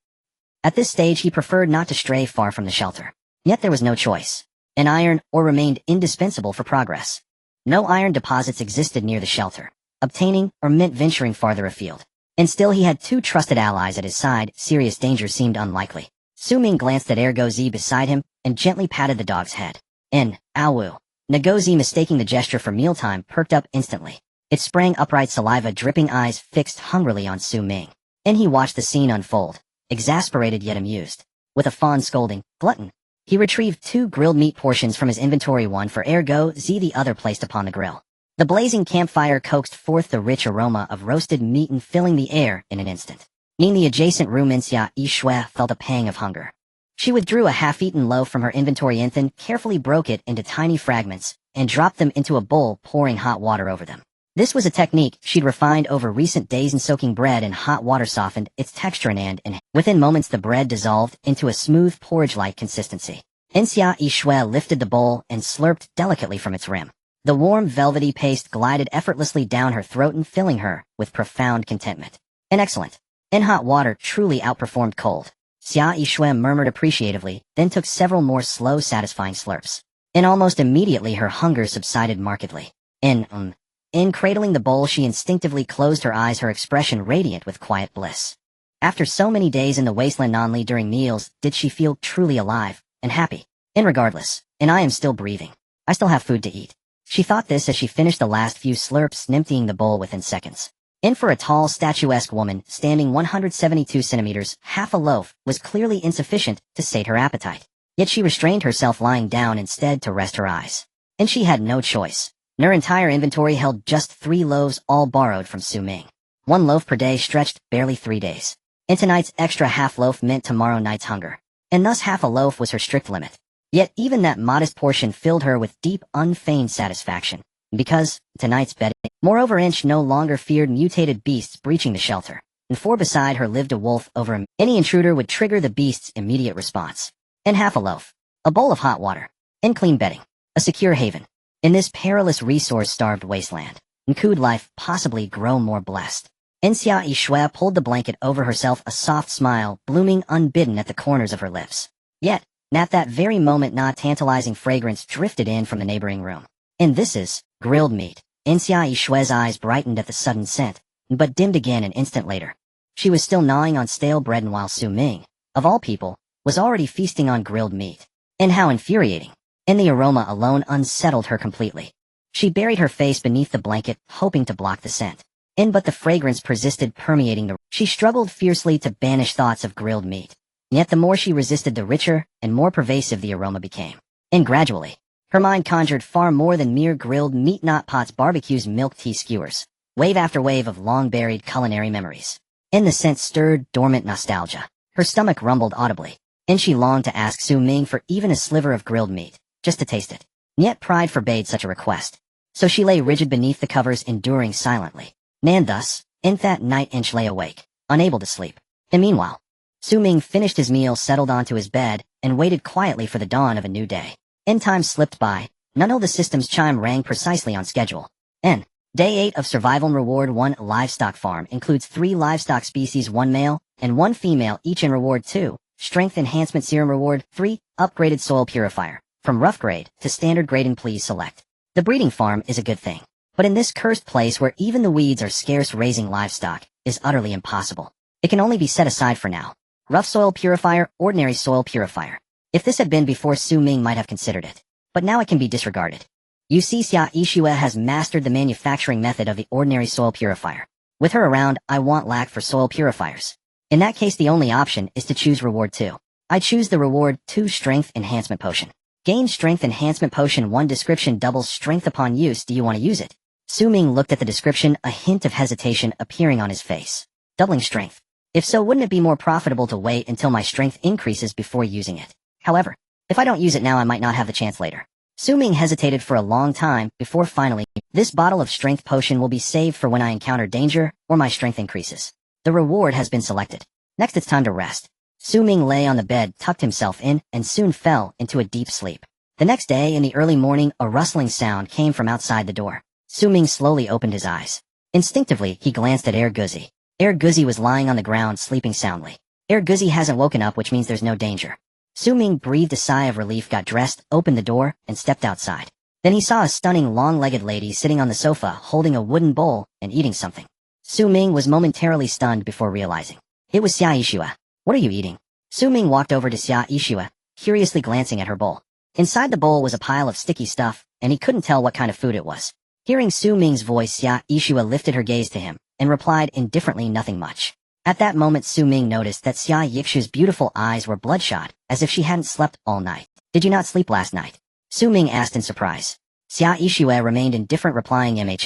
at this stage he preferred not to stray far from the shelter. Yet there was no choice. An iron ore remained indispensable for progress. No iron deposits existed near the shelter. Obtaining or meant venturing farther afield. And still he had two trusted allies at his side. Serious danger seemed unlikely. Su Ming glanced at Ergo-Z beside him and gently patted the dog's head. In, Awu. Ngo-Z, mistaking the gesture for mealtime, perked up instantly. It sprang upright, saliva dripping, eyes fixed hungrily on Su Ming. And he watched the scene unfold, exasperated yet amused. With a fond scolding, glutton, he retrieved 2 grilled meat portions from his inventory, one for Ergo-Z, the other placed upon the grill. The blazing campfire coaxed forth the rich aroma of roasted meat and filling the air in an instant. In the adjacent room, Xia Yi Shui felt a pang of hunger. She withdrew a half-eaten loaf from her inventory and then carefully broke it into tiny fragments and dropped them into a bowl, pouring hot water over them. This was a technique she'd refined over recent days, and soaking bread in hot water softened its texture and within moments the bread dissolved into a smooth porridge-like consistency. Xia Yi Shui lifted the bowl and slurped delicately from its rim. The warm velvety paste glided effortlessly down her throat and filling her with profound contentment. And excellent. And hot water truly outperformed cold. Xia Yi Shui murmured appreciatively, then took several more slow, satisfying slurps. And almost immediately her hunger subsided markedly. In cradling the bowl, she instinctively closed her eyes, her expression radiant with quiet bliss. After so many days in the wasteland, only during meals did she feel truly alive and happy. And regardless, and I am still breathing. I still have food to eat. She thought this as she finished the last few slurps, emptying the bowl within seconds. In for a tall, statuesque woman, standing 172 centimeters, half a loaf was clearly insufficient to sate her appetite. Yet she restrained herself, lying down instead to rest her eyes. And she had no choice. Her entire inventory held just 3 loaves, all borrowed from Su Ming. 1 loaf per day stretched barely 3 days. And tonight's extra half loaf meant tomorrow night's hunger. And thus half a loaf was her strict limit. Yet even that modest portion filled her with deep, unfeigned satisfaction. Because, tonight's bedding, moreover, Inch no longer feared mutated beasts breaching the shelter. And for beside her lived a wolf over him. Any intruder would trigger the beast's immediate response. And half a loaf. A bowl of hot water. And clean bedding. A secure haven. In this perilous resource-starved wasteland, could life possibly grow more blessed? Xia Yi Shui pulled the blanket over herself, a soft smile blooming unbidden at the corners of her lips. Yet, at that very moment, a tantalizing fragrance drifted in from the neighboring room. And this is grilled meat. Xia Yi Shui's eyes brightened at the sudden scent, but dimmed again an instant later. She was still gnawing on stale bread, and while Su Ming, of all people, was already feasting on grilled meat. And how infuriating. And the aroma alone unsettled her completely. She buried her face beneath the blanket, hoping to block the scent. But the fragrance persisted, permeating the... She struggled fiercely to banish thoughts of grilled meat. Yet the more she resisted, the richer and more pervasive the aroma became. And gradually, her mind conjured far more than mere grilled meat, not pots, barbecues, milk tea, skewers. Wave after wave of long-buried culinary memories. And the scent stirred dormant nostalgia. Her stomach rumbled audibly. And she longed to ask Su Ming for even a sliver of grilled meat, just to taste it. Yet pride forbade such a request. So she lay rigid beneath the covers, enduring silently. And thus, in that night, Inch lay awake, unable to sleep. And meanwhile, Su Ming finished his meal, settled onto his bed, and waited quietly for the dawn of a new day. Time slipped by. None of the system's chime rang precisely on schedule. Day 8 of Survival Reward 1 Livestock Farm includes 3 livestock species, 1 male and 1 female each, in Reward 2. Strength Enhancement Serum Reward 3. Upgraded Soil Purifier. From rough grade to standard grading, please select. The breeding farm is a good thing. But in this cursed place where even the weeds are scarce, raising livestock is utterly impossible. It can only be set aside for now. Rough Soil Purifier, Ordinary Soil Purifier. If this had been before, Su Ming might have considered it. But now it can be disregarded. You see, Xia Yixue has mastered the manufacturing method of the Ordinary Soil Purifier. With her around, I want lack for soil purifiers. In that case, the only option is to choose Reward 2. I choose the Reward 2 Strength Enhancement Potion. Gain Strength Enhancement Potion 1. Description: doubles strength upon use. Do you want to use it? Su Ming looked at the description, a hint of hesitation appearing on his face. Doubling strength. If so, wouldn't it be more profitable to wait until my strength increases before using it? However, if I don't use it now, I might not have the chance later. Su Ming hesitated for a long time before finally, this bottle of strength potion will be saved for when I encounter danger or my strength increases. The reward has been selected. Next, it's time to rest. Su Ming lay on the bed, tucked himself in, and soon fell into a deep sleep. The next day, in the early morning, a rustling sound came from outside the door. Su Ming slowly opened his eyes. Instinctively, he glanced at Guzi. Guzi was lying on the ground, sleeping soundly. Guzi hasn't woken up, which means there's no danger. Su Ming breathed a sigh of relief, got dressed, opened the door, and stepped outside. Then he saw a stunning long-legged lady sitting on the sofa, holding a wooden bowl and eating something. Su Ming was momentarily stunned before realizing. It was Xia Yixue. What are you eating? Su Ming walked over to Xia Yixue, curiously glancing at her bowl. Inside the bowl was a pile of sticky stuff, and he couldn't tell what kind of food it was. Hearing Su Ming's voice, Xia Yixue lifted her gaze to him, and replied indifferently, nothing much. At that moment, Su Ming noticed that Xia Yixue's beautiful eyes were bloodshot, as if she hadn't slept all night. Did you not sleep last night? Su Ming asked in surprise. Xia Yixue remained indifferent, replying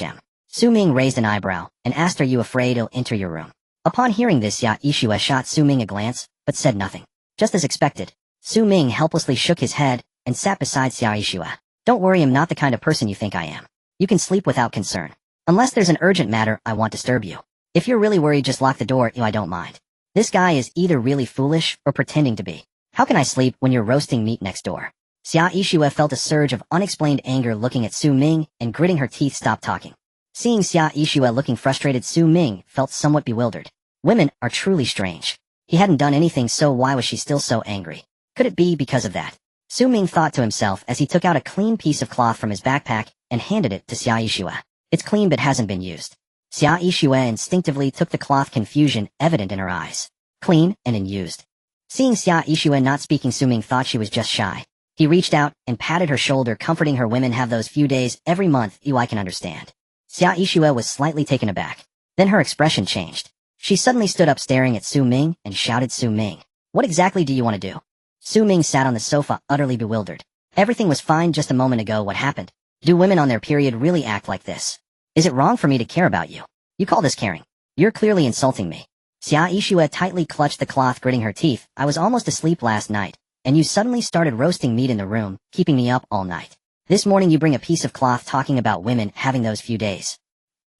Su Ming raised an eyebrow, and asked, are you afraid I'll enter your room? Upon hearing this, Xia Yixue shot Su Ming a glance, but said nothing. Just as expected, Su Ming helplessly shook his head, and sat beside Xia Yixue. Don't worry, I'm not the kind of person you think I am. You can sleep without concern. Unless there's an urgent matter, I won't disturb you. If you're really worried, just lock the door. I don't mind. This guy is either really foolish or pretending to be. How can I sleep when you're roasting meat next door? Xia Yixue felt a surge of unexplained anger, looking at Su Ming and gritting her teeth, stopped talking. Seeing Xia Yixue looking frustrated, Su Ming felt somewhat bewildered. Women are truly strange. He hadn't done anything, so why was she still so angry? Could it be because of that? Su Ming thought to himself as he took out a clean piece of cloth from his backpack and handed it to Xia Yixue. It's clean but hasn't been used. Xia Yixue instinctively took the cloth, confusion evident in her eyes. Clean and unused. Seeing Xia Yixue not speaking, Su Ming thought she was just shy. He reached out and patted her shoulder, comforting her. Women have those few days every month. I can understand. Xia Yixue was slightly taken aback. Then her expression changed. She suddenly stood up, staring at Su Ming, and shouted, Su Ming, what exactly do you want to do? Su Ming sat on the sofa, utterly bewildered. Everything was fine just a moment ago. What happened? Do women on their period really act like this? Is it wrong for me to care about you? You call this caring? You're clearly insulting me. Xia Yixue tightly clutched the cloth, gritting her teeth. I was almost asleep last night, and you suddenly started roasting meat in the room, keeping me up all night. This morning you bring a piece of cloth talking about women having those few days.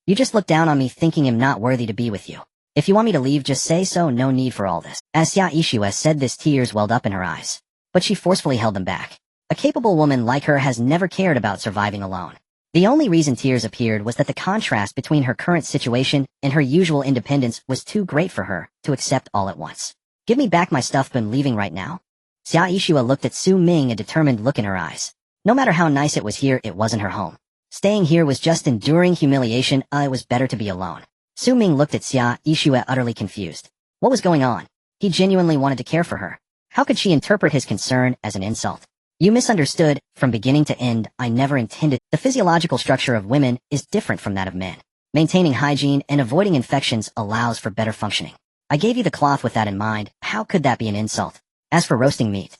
You just look down on me, thinking I'm not worthy to be with you. If you want me to leave, just say so. No need for all this. As Xia Yixue said this, tears welled up in her eyes. But she forcefully held them back. A capable woman like her has never cared about surviving alone. The only reason tears appeared was that the contrast between her current situation and her usual independence was too great for her to accept all at once. Give me back my stuff. I'm leaving right now. Xia Yixue looked at Su Ming, a determined look in her eyes. No matter how nice it was here, it wasn't her home. Staying here was just enduring humiliation. It was better to be alone. Su Ming looked at Xia Yixue, utterly confused. What was going on? He genuinely wanted to care for her. How could she interpret his concern as an insult? You misunderstood. From beginning to end, I never intended. The physiological structure of women is different from that of men. Maintaining hygiene and avoiding infections allows for better functioning. I gave you the cloth with that in mind. How could that be an insult? As for roasting meat,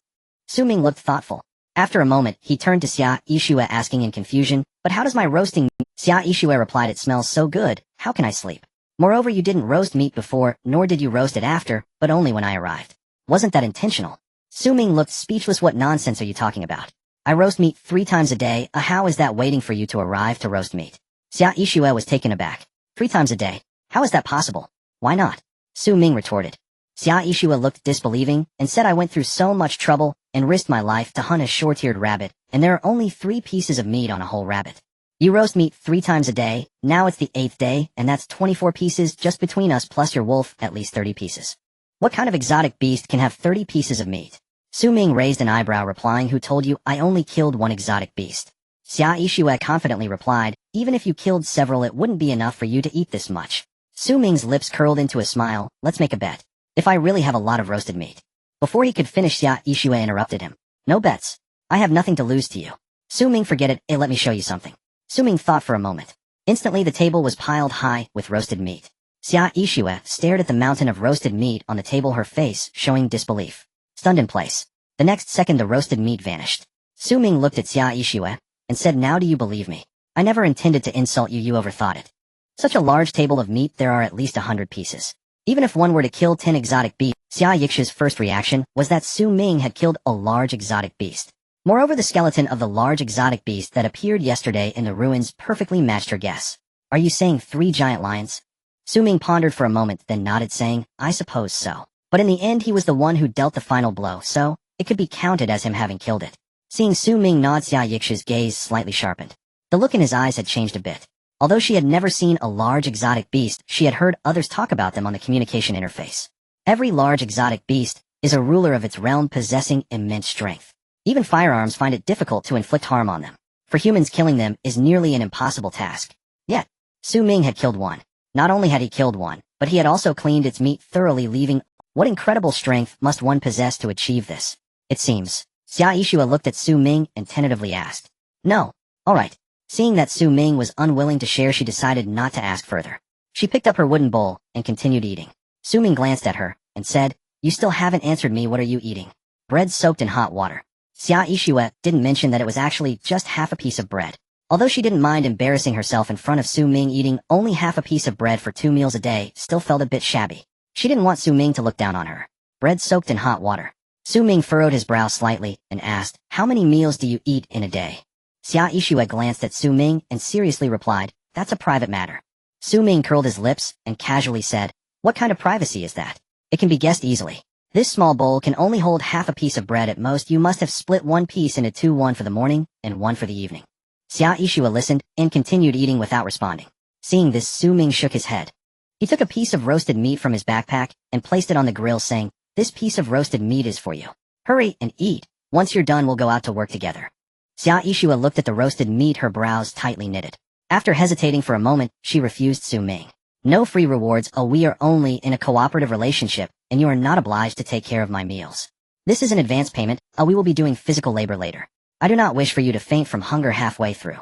Su Ming looked thoughtful. After a moment, he turned to Xia Yixue, asking in confusion, but how does my roasting meat? Xia Yixue replied, it smells so good. How can I sleep? Moreover, you didn't roast meat before, nor did you roast it after, but only when I arrived. Wasn't that intentional? Su Ming looked speechless. What nonsense are you talking about? I roast meat 3 times a day. How is that waiting for you to arrive to roast meat? Xia Yixue was taken aback. 3 times a day? How is that possible? Why not? Su Ming retorted. Xia Yishua looked disbelieving and said, I went through so much trouble and risked my life to hunt a short-eared rabbit, and there are only 3 pieces of meat on a whole rabbit. You roast meat 3 times a day, now it's the 8th day, and that's 24 pieces just between us plus your wolf, at least 30 pieces. What kind of exotic beast can have 30 pieces of meat? Su Ming raised an eyebrow replying, who told you I only killed 1 exotic beast? Xia Yishua confidently replied, even if you killed several it wouldn't be enough for you to eat this much. Su Ming's lips curled into a smile, let's make a bet. If I really have a lot of roasted meat. Before he could finish, Xia Yishua interrupted him. No bets. I have nothing to lose to you. Su Ming, forget it, let me show you something. Su Ming thought for a moment. Instantly the table was piled high with roasted meat. Xia Yishua stared at the mountain of roasted meat on the table, her face showing disbelief. Stunned in place. The next second the roasted meat vanished. Su Ming looked at Xia Yishua and said, now do you believe me? I never intended to insult you, you overthought it. Such a large table of meat, there are at least 100 pieces. Even if one were to kill 10 exotic beasts, Xia Yishua's first reaction was that Su Ming had killed a large exotic beast. Moreover, the skeleton of the large exotic beast that appeared yesterday in the ruins perfectly matched her guess. Are you saying 3 giant lions? Su Ming pondered for a moment, then nodded, saying, I suppose so. But in the end he was the one who dealt the final blow, so it could be counted as him having killed it. Seeing Su Ming nod, Xia Yishua's gaze slightly sharpened. The look in his eyes had changed a bit. Although she had never seen a large exotic beast, she had heard others talk about them on the communication interface. Every large exotic beast is a ruler of its realm, possessing immense strength. Even firearms find it difficult to inflict harm on them. For humans, killing them is nearly an impossible task. Yet, Su Ming had killed one. Not only had he killed one, but he had also cleaned its meat thoroughly, leaving... What incredible strength must one possess to achieve this? It seems. Xia Yishua looked at Su Ming and tentatively asked. No. All right. Seeing that Su Ming was unwilling to share, she decided not to ask further. She picked up her wooden bowl and continued eating. Su Ming glanced at her and said, you still haven't answered me, what are you eating? Bread soaked in hot water. Xia Yishua didn't mention that it was actually just half a piece of bread. Although she didn't mind embarrassing herself in front of Su Ming, eating only half a piece of bread for 2 meals a day still felt a bit shabby. She didn't want Su Ming to look down on her. Bread soaked in hot water. Su Ming furrowed his brow slightly and asked, how many meals do you eat in a day? Xia Yishua glanced at Su Ming and seriously replied, that's a private matter. Su Ming curled his lips and casually said, what kind of privacy is that? It can be guessed easily. This small bowl can only hold half a piece of bread at most. You must have split 1 piece into 2, 1 for the morning and 1 for the evening. Xia Yishua listened and continued eating without responding. Seeing this, Su Ming shook his head. He took a piece of roasted meat from his backpack and placed it on the grill, saying, this piece of roasted meat is for you. Hurry and eat. Once you're done, we'll go out to work together. Xia Yishua looked at the roasted meat, her brows tightly knitted. After hesitating for a moment, she refused Su Ming. No free rewards. Oh, we are only in a cooperative relationship, and you are not obliged to take care of my meals. This is an advance payment. We will be doing physical labor later. I do not wish for you to faint from hunger halfway through.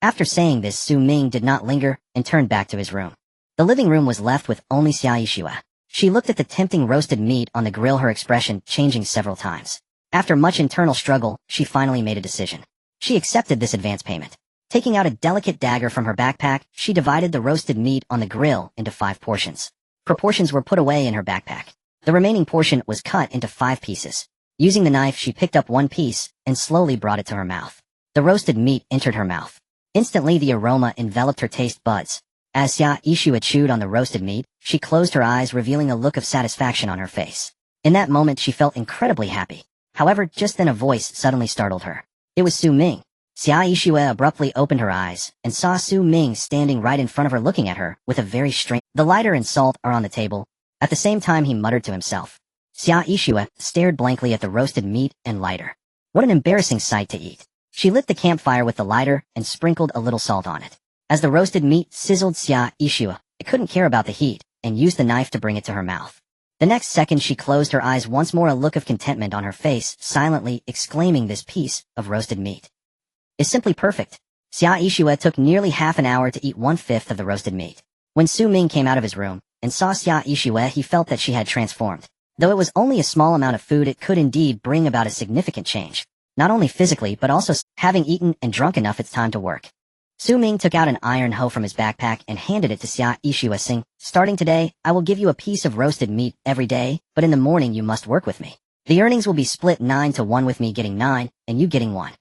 After saying this, Su Ming did not linger and turned back to his room. The living room was left with only Xia Yishua. She looked at the tempting roasted meat on the grill, her expression changing several times. After much internal struggle, she finally made a decision. She accepted this advance payment. Taking out a delicate dagger from her backpack, she divided the roasted meat on the grill into 5 portions. Proportions were put away in her backpack. The remaining portion was cut into 5 pieces. Using the knife, she picked up 1 piece and slowly brought it to her mouth. The roasted meat entered her mouth. Instantly, the aroma enveloped her taste buds. As Xia Yishua chewed on the roasted meat, she closed her eyes, revealing a look of satisfaction on her face. In that moment, she felt incredibly happy. However, just then a voice suddenly startled her. It was Su Ming. Xia Yishua abruptly opened her eyes and saw Su Ming standing right in front of her, looking at her with a very strange... The lighter and salt are on the table. At the same time, he muttered to himself. Xia Yishua stared blankly at the roasted meat and lighter. What an embarrassing sight to eat. She lit the campfire with the lighter and sprinkled a little salt on it. As the roasted meat sizzled, Xia Yishua couldn't care about the heat and used the knife to bring it to her mouth. The next second, she closed her eyes once more, a look of contentment on her face, silently exclaiming, this piece of roasted meat is simply perfect. Xia Yishua took nearly half an hour to eat 1/5 of the roasted meat. When Su Ming came out of his room and saw Xia Yishua, he felt that she had transformed. Though it was only a small amount of food, it could indeed bring about a significant change. Not only physically, but also having eaten and drunk enough, it's time to work. Su Ming took out an iron hoe from his backpack and handed it to Xia Yishua, saying, starting today, I will give you a piece of roasted meat every day, but in the morning you must work with me. The earnings will be split 9-1, with me getting 9 and you getting 1.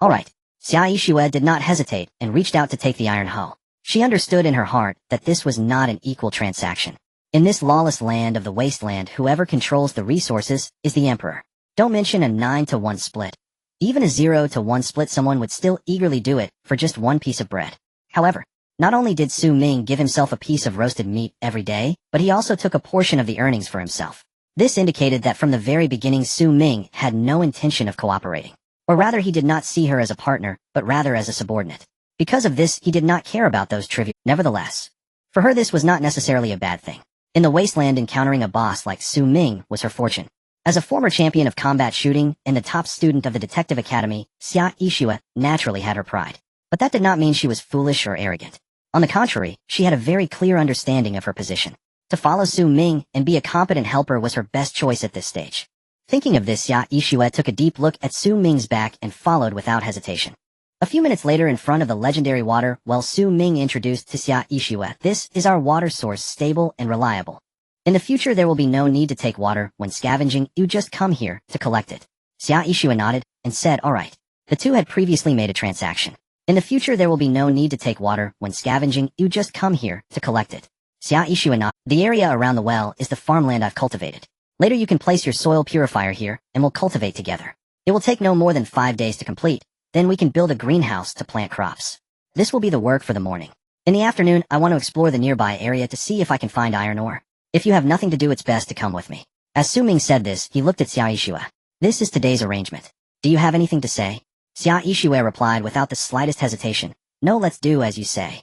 All right. Xia Yishua did not hesitate and reached out to take the iron hoe. She understood in her heart that this was not an equal transaction. In this lawless land of the Wasteland, whoever controls the resources is the Emperor. Don't mention a 9-to-1 split. Even a 0-to-1 split, someone would still eagerly do it for just one piece of bread. However, not only did Su Ming give himself a piece of roasted meat every day, but he also took a portion of the earnings for himself. This indicated that from the very beginning Su Ming had no intention of cooperating. Or rather, he did not see her as a partner, but rather as a subordinate. Because of this, he did not care about those trivia. Nevertheless, for her this was not necessarily a bad thing. In the Wasteland, encountering a boss like Su Ming was her fortune. As a former champion of combat shooting and the top student of the Detective Academy, Xia Yixue naturally had her pride. But that did not mean she was foolish or arrogant. On the contrary, she had a very clear understanding of her position. To follow Su Ming and be a competent helper was her best choice at this stage. Thinking of this, Xia Yixue took a deep look at Su Ming's back and followed without hesitation. A few minutes later, in front of the legendary water well, Su Ming introduced to Xia Yixue, "This is our water source, stable and reliable. In the future there will be no need to take water when scavenging, you just come here to collect it." Xia Yixue nodded and said, "Alright." The two had previously made a transaction. In the future there will be no need to take water when scavenging, you just come here to collect it. Xia Yixue nodded. "The area around the well is the farmland I've cultivated. Later you can place your soil purifier here and we'll cultivate together. It will take no more than 5 days to complete. Then we can build a greenhouse to plant crops. This will be the work for the morning. In the afternoon, I want to explore the nearby area to see if I can find iron ore. If you have nothing to do, it's best to come with me." As Su Ming said this, he looked at Xia Yixue. "This is today's arrangement. Do you have anything to say?" Xia Yixue replied without the slightest hesitation, "No, let's do as you say."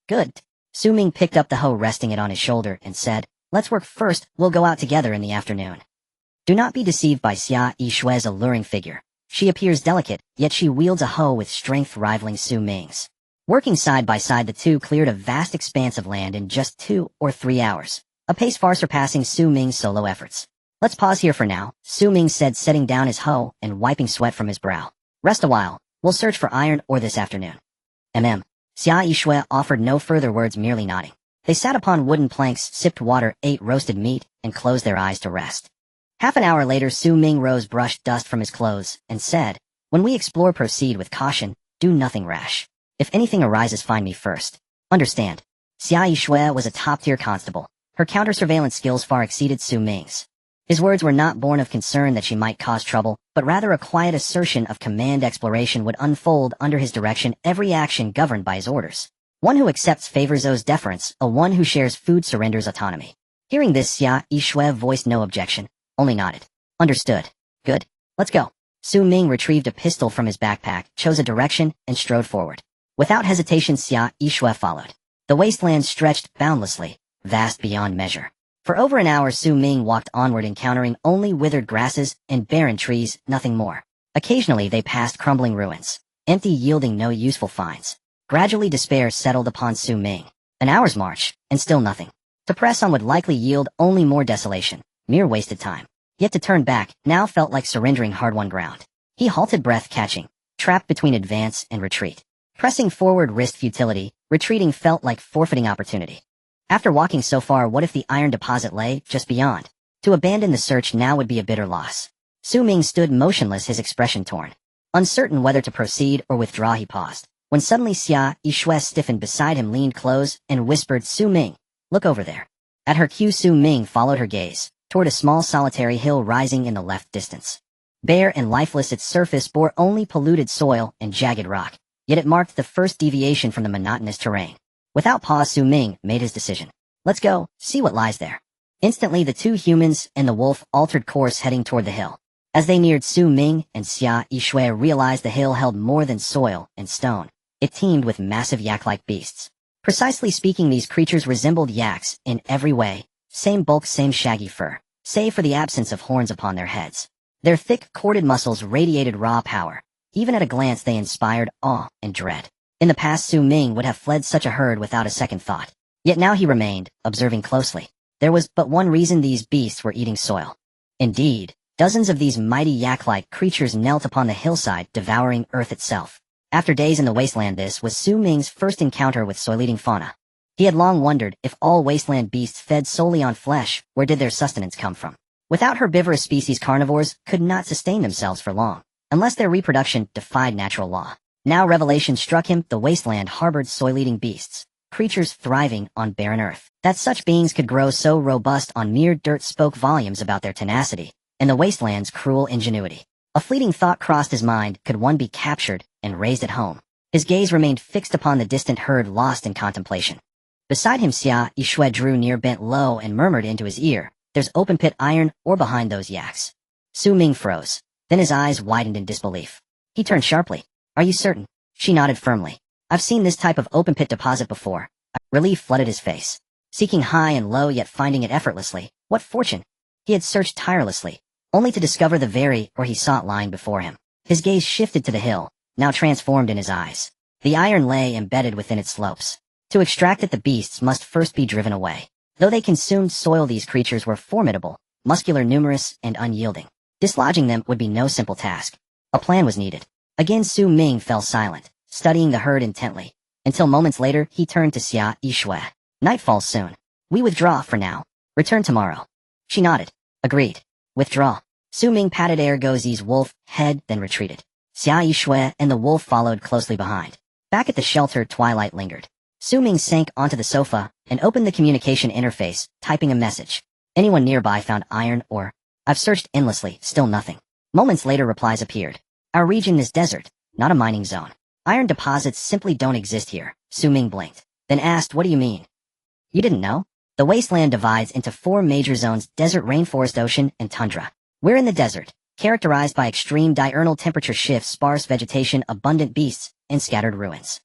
"Good." Su Ming picked up the hoe resting it on his shoulder and said, "Let's work first, we'll go out together in the afternoon." Do not be deceived by Xia Yixue's alluring figure. She appears delicate, yet she wields a hoe with strength rivaling Su Ming's. Working side by side, the two cleared a vast expanse of land in just 2 or 3 hours, a pace far surpassing Su Ming's solo efforts. "Let's pause here for now," Su Ming said, setting down his hoe and wiping sweat from his brow. "Rest a while. We'll search for iron ore this afternoon." Xia Yixue offered no further words, merely nodding. They sat upon wooden planks, sipped water, ate roasted meat, and closed their eyes to rest. Half an hour later, Su Ming rose, brushed dust from his clothes, and said, "When we explore, proceed with caution, do nothing rash. If anything arises, find me first. Understand?" Xia Yixue was a top-tier constable. Her counter-surveillance skills far exceeded Su Ming's. His words were not born of concern that she might cause trouble, but rather a quiet assertion of command. Exploration would unfold under his direction, every action governed by his orders. One who accepts favors owes deference, a one who shares food surrenders autonomy. Hearing this, Xia Yixue voiced no objection, only nodded. "Understood. Good. Let's go." Su Ming retrieved a pistol from his backpack, chose a direction, and strode forward. Without hesitation, Xia Yixue followed. The wasteland stretched boundlessly, vast beyond measure. For over an hour, Su Ming walked onward, encountering only withered grasses and barren trees, nothing more. Occasionally they passed crumbling ruins, empty, yielding no useful finds. Gradually despair settled upon Su Ming. An hour's march, and still nothing. To press on would likely yield only more desolation. Mere wasted time. Yet to turn back now felt like surrendering hard-won ground. He halted, breath-catching, trapped between advance and retreat. Pressing forward risked futility, retreating felt like forfeiting opportunity. After walking so far, what if the iron deposit lay just beyond? To abandon the search now would be a bitter loss. Su Ming stood motionless, his expression torn. Uncertain whether to proceed or withdraw, he paused. When suddenly Xia Yixue stiffened beside him, leaned close, and whispered, "Su Ming, look over there." At her cue, Su Ming followed her gaze toward a small solitary hill rising in the left distance. Bare and lifeless, its surface bore only polluted soil and jagged rock, yet it marked the first deviation from the monotonous terrain. Without pause, Su Ming made his decision. "Let's go, see what lies there." Instantly, the two humans and the wolf altered course, heading toward the hill. As they neared, Su Ming and Xia Yixue realized the hill held more than soil and stone. It teemed with massive yak-like beasts. Precisely speaking, these creatures resembled yaks in every way. Same bulk, same shaggy fur, save for the absence of horns upon their heads. Their thick, corded muscles radiated raw power. Even at a glance they inspired awe and dread. In the past, Su Ming would have fled such a herd without a second thought. Yet now he remained, observing closely. There was but one reason: these beasts were eating soil. Indeed, dozens of these mighty yak-like creatures knelt upon the hillside, devouring earth itself. After days in the wasteland, this was Su Ming's first encounter with soil-eating fauna. He had long wondered, if all wasteland beasts fed solely on flesh, where did their sustenance come from? Without herbivorous species, carnivores could not sustain themselves for long, unless their reproduction defied natural law. Now revelation struck him: the wasteland harbored soil-eating beasts, creatures thriving on barren earth. That such beings could grow so robust on mere dirt spoke volumes about their tenacity and the Wasteland's cruel ingenuity. A fleeting thought crossed his mind: could one be captured and raised at home? His gaze remained fixed upon the distant herd, lost in contemplation. Beside him, Xia Yishui drew near, bent low, and murmured into his ear, "There's open pit iron ore behind those yaks." Su Ming froze. Then his eyes widened in disbelief. He turned sharply. "Are you certain?" She nodded firmly. "I've seen this type of open pit deposit before." Relief flooded his face. Seeking high and low, yet finding it effortlessly. What fortune! He had searched tirelessly, only to discover the very ore he sought lying before him. His gaze shifted to the hill, now transformed in his eyes. The iron lay embedded within its slopes. To extract it, the beasts must first be driven away. Though they consumed soil, these creatures were formidable, muscular, numerous, and unyielding. Dislodging them would be no simple task. A plan was needed. Again Su Ming fell silent, studying the herd intently, until moments later he turned to Xia Yishui. "Night falls soon. We withdraw for now. Return tomorrow." She nodded. "Agreed. Withdraw." Su Ming patted Ergozi's wolf head, then retreated. Xia Yishui and the wolf followed closely behind. Back at the shelter, twilight lingered. Su Ming sank onto the sofa and opened the communication interface, typing a message. "Anyone nearby found iron ore? I've searched endlessly, still nothing." Moments later, replies appeared. "Our region is desert, not a mining zone. Iron deposits simply don't exist here." Su Ming blinked, then asked, "What do you mean?" "You didn't know? The Wasteland divides into 4 major zones: desert, rainforest, ocean, and tundra. We're in the desert, characterized by extreme diurnal temperature shifts, sparse vegetation, abundant beasts, and scattered ruins.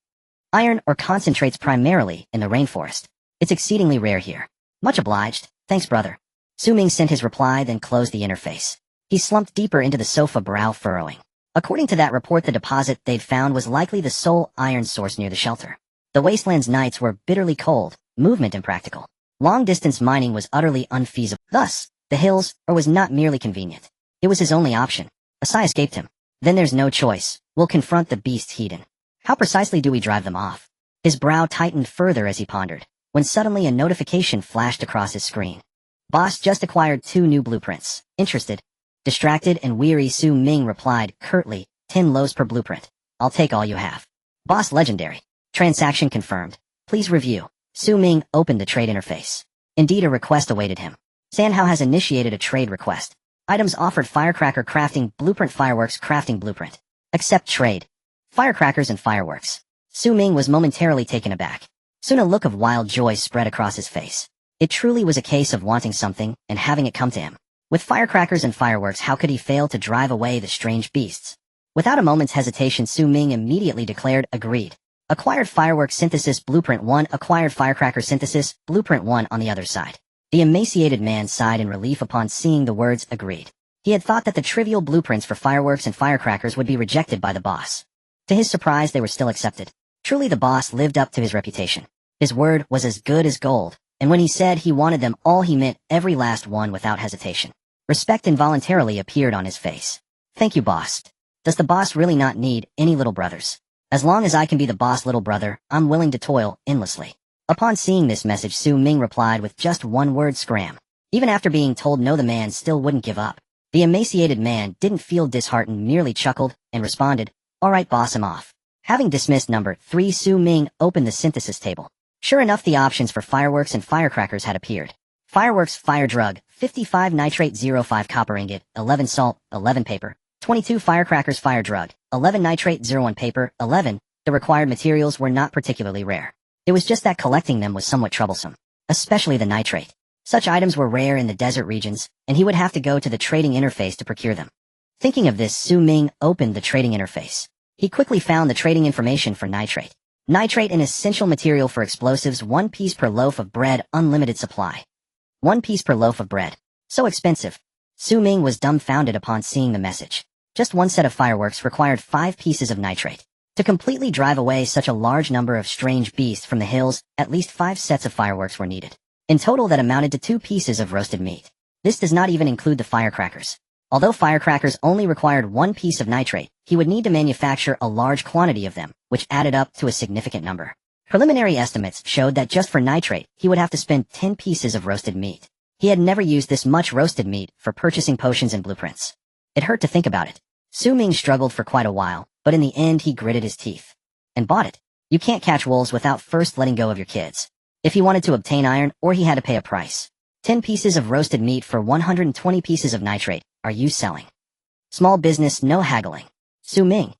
Iron ore concentrates primarily in the rainforest. It's exceedingly rare here." "Much obliged. Thanks, brother." Su Ming sent his reply, then closed the interface. He slumped deeper into the sofa, brow furrowing. According to that report, the deposit they'd found was likely the sole iron source near the shelter. The Wasteland's nights were bitterly cold, movement impractical. Long-distance mining was utterly unfeasible. Thus, the hills ore was not merely convenient. It was his only option. A sigh escaped him. "Then there's no choice. We'll confront the beasts heathen. How precisely do we drive them off?" His brow tightened further as he pondered, when suddenly a notification flashed across his screen. "Boss just acquired 2 new blueprints. Interested?" Distracted and weary, Su Ming replied curtly, 10 loaves per blueprint. I'll take all you have." "Boss, legendary. Transaction confirmed. Please review." Su Ming opened the trade interface. Indeed, a request awaited him. Sanhao has initiated a trade request. Items offered: firecracker crafting blueprint, fireworks crafting blueprint. Accept trade. Firecrackers and fireworks. Su Ming was momentarily taken aback. Soon a look of wild joy spread across his face. It truly was a case of wanting something and having it come to him. With firecrackers and fireworks, how could he fail to drive away the strange beasts? Without a moment's hesitation, Su Ming immediately declared, "Agreed." Acquired firework synthesis blueprint 1, acquired firecracker synthesis blueprint 1 on the other side. The emaciated man sighed in relief upon seeing the words "agreed." He had thought that the trivial blueprints for fireworks and firecrackers would be rejected by the boss. To his surprise, they were still accepted. Truly, the boss lived up to his reputation. His word was as good as gold, and when he said he wanted them all, he meant every last one without hesitation. Respect involuntarily appeared on his face. "Thank you, boss. Does the boss really not need any little brothers? As long as I can be the boss' little brother, I'm willing to toil endlessly." Upon seeing this message, Su Ming replied with just one word: "Scram." Even after being told no, the man still wouldn't give up. The emaciated man didn't feel disheartened, merely chuckled and responded, "All right, boss, I'm off." Having dismissed number 3, Su Ming opened the synthesis table. Sure enough, the options for fireworks and firecrackers had appeared. Fireworks: fire drug, 55 nitrate, 05 copper ingot, 11 salt, 11 paper. 22 firecrackers. Fire drug, 11 nitrate, 01 paper, 11. The required materials were not particularly rare. It was just that collecting them was somewhat troublesome, especially the nitrate. Such items were rare in the desert regions, and he would have to go to the trading interface to procure them. Thinking of this, Su Ming opened the trading interface. He quickly found the trading information for nitrate. Nitrate, an essential material for explosives, 1 piece per loaf of bread, unlimited supply. 1 piece per loaf of bread. So expensive. Su Ming was dumbfounded upon seeing the message. Just one set of fireworks required 5 pieces of nitrate. To completely drive away such a large number of strange beasts from the hills, at least 5 sets of fireworks were needed. In total, that amounted to 2 pieces of roasted meat. This does not even include the firecrackers. Although firecrackers only required 1 piece of nitrate, he would need to manufacture a large quantity of them, which added up to a significant number. Preliminary estimates showed that just for nitrate, he would have to spend 10 pieces of roasted meat. He had never used this much roasted meat for purchasing potions and blueprints. It hurt to think about it. Su Ming struggled for quite a while, but in the end he gritted his teeth. And bought it. You can't catch wolves without first letting go of your kids. If he wanted to obtain iron, or he had to pay a price. 10 pieces of roasted meat for 120 pieces of nitrate. Are you selling? Small business, no haggling. Ming.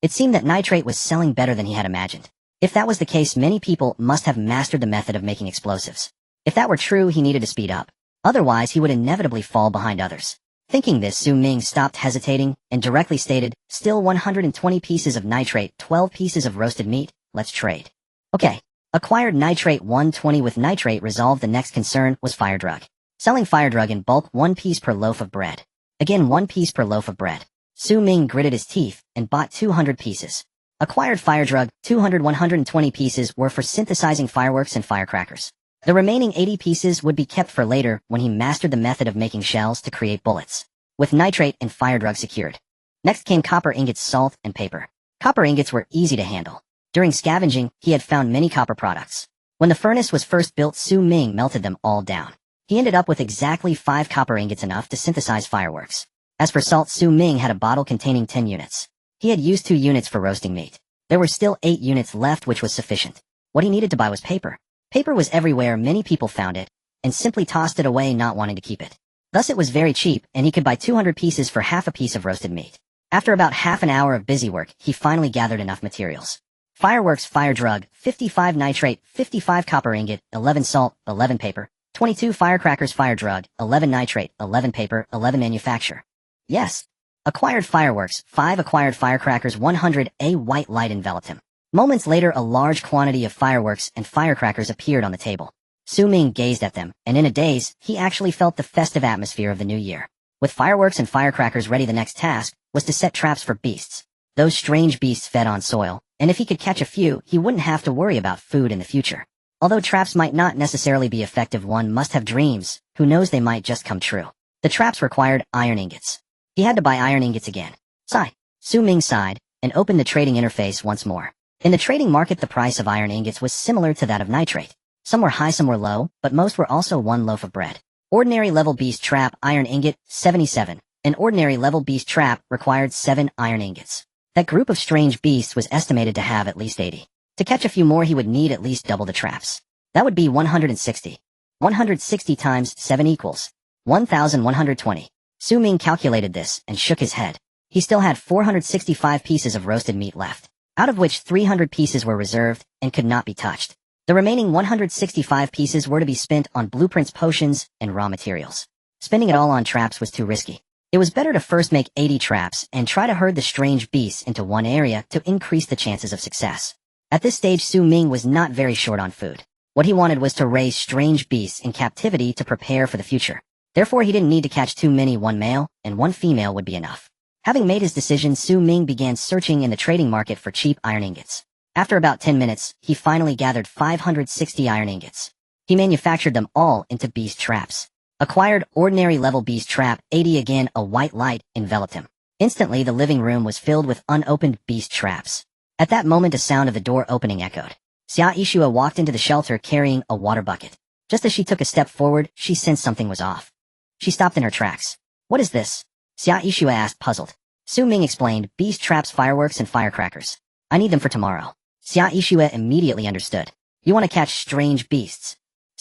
It seemed that nitrate was selling better than he had imagined. If that was the case, many people must have mastered the method of making explosives. If that were true, he needed to speed up. Otherwise, he would inevitably fall behind others. Thinking this, Ming stopped hesitating and directly stated, still 120 pieces of nitrate, 12 pieces of roasted meat, let's trade. Okay. Acquired nitrate 120 with nitrate resolved. The next concern was fire drug. Selling fire drug in bulk, 1 piece per loaf of bread. Again, 1 piece per loaf of bread. Ming gritted his teeth and bought 200 pieces. Acquired fire drug, 120 pieces were for synthesizing fireworks and firecrackers. The remaining 80 pieces would be kept for later when he mastered the method of making shells to create bullets. With nitrate and fire drug secured. Next came copper ingots, salt, and paper. Copper ingots were easy to handle. During scavenging, he had found many copper products. When the furnace was first built, Ming melted them all down. He ended up with exactly 5 copper ingots, enough to synthesize fireworks. As for salt, Ming had a bottle containing 10 units. He had used 2 units for roasting meat. There were still 8 units left, which was sufficient. What he needed to buy was paper. Paper was everywhere. Many people found it and simply tossed it away, not wanting to keep it. Thus it was very cheap, and he could buy 200 pieces for half a piece of roasted meat. After about half an hour of busy work, he finally gathered enough materials. Fireworks, fire drug, 55 nitrate, 55 copper ingot, 11 salt, 11 paper, 22 firecrackers, fire drug, 11 nitrate, 11 paper, 11 manufacture. Yes. Acquired fireworks, 5 acquired firecrackers, 100. A white light enveloped him. Moments later, a large quantity of fireworks and firecrackers appeared on the table. Ming gazed at them, and in a daze, he actually felt the festive atmosphere of the new year. With fireworks and firecrackers ready, the next task was to set traps for beasts. Those strange beasts fed on soil, and if he could catch a few, he wouldn't have to worry about food in the future. Although traps might not necessarily be effective, one must have dreams. Who knows, they might just come true. The traps required iron ingots. He had to buy iron ingots again. Sigh. Ming sighed and opened the trading interface once more. In the trading market, the price of iron ingots was similar to that of nitrate. Some were high, some were low, but most were also 1 loaf of bread. Ordinary level beast trap, iron ingot, 77. An ordinary level beast trap required 7 iron ingots. That group of strange beasts was estimated to have at least 80. To catch a few more, he would need at least double the traps. That would be 160. 160 times 7 equals 1,120. Ming calculated this and shook his head. He still had 465 pieces of roasted meat left, out of which 300 pieces were reserved and could not be touched. The remaining 165 pieces were to be spent on blueprints, potions, and raw materials. Spending it all on traps was too risky. It was better to first make 80 traps and try to herd the strange beasts into one area to increase the chances of success. At this stage, Ming was not very short on food. What he wanted was to raise strange beasts in captivity to prepare for the future. Therefore, he didn't need to catch too many. 1 male and 1 female would be enough. Having made his decision, Ming began searching in the trading market for cheap iron ingots. After about 10 minutes, he finally gathered 560 iron ingots. He manufactured them all into beast traps. Acquired ordinary level beast trap, 80. Again, a white light enveloped him. Instantly, the living room was filled with unopened beast traps. At that moment, a sound of the door opening echoed. Xia Yishua walked into the shelter carrying a water bucket. Just as she took a step forward, she sensed something was off. She stopped in her tracks. What is this? Xia Yishua asked, puzzled. Ming explained, beast traps, fireworks, and firecrackers. I need them for tomorrow. Xia Yishua immediately understood. You want to catch strange beasts?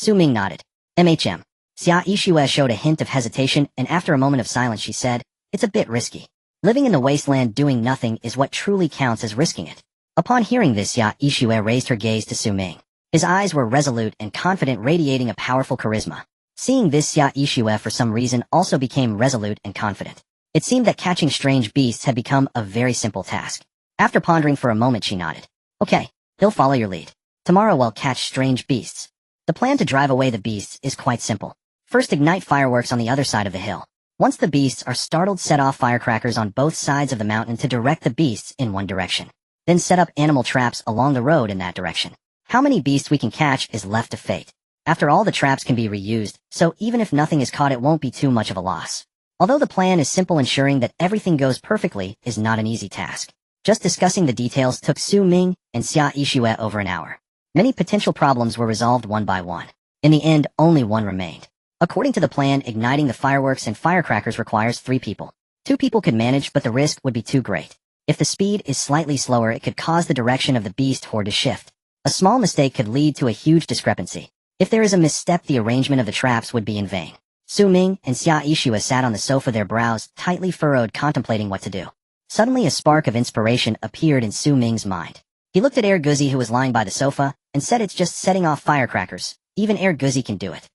Ming nodded. MHM. Xia Yishua showed a hint of hesitation, and after a moment of silence she said, it's a bit risky. Living in the wasteland doing nothing is what truly counts as risking it. Upon hearing this, Xia Yishua raised her gaze to Ming. His eyes were resolute and confident, radiating a powerful charisma. Seeing this, Xia Yishua for some reason also became resolute and confident. It seemed that catching strange beasts had become a very simple task. After pondering for a moment, she nodded. Okay, they'll follow your lead. Tomorrow we'll catch strange beasts. The plan to drive away the beasts is quite simple. First, ignite fireworks on the other side of the hill. Once the beasts are startled, set off firecrackers on both sides of the mountain to direct the beasts in one direction. Then set up animal traps along the road in that direction. How many beasts we can catch is left to fate. After all, the traps can be reused, so even if nothing is caught, it won't be too much of a loss. Although the plan is simple, ensuring that everything goes perfectly is not an easy task. Just discussing the details took Ming and Xia Yishua over an hour. Many potential problems were resolved one by one. In the end, only one remained. According to the plan, igniting the fireworks and firecrackers requires 3 people. 2 people could manage, but the risk would be too great. If the speed is slightly slower, it could cause the direction of the beast horde to shift. A small mistake could lead to a huge discrepancy. If there is a misstep, the arrangement of the traps would be in vain. Su Ming and Xia Yixue sat on the sofa, their brows tightly furrowed, contemplating what to do. Suddenly a spark of inspiration appeared in Su Ming's mind. He looked at Air Guzi, who was lying by the sofa, and said, "It's just setting off firecrackers. Even Air Guzi can do it."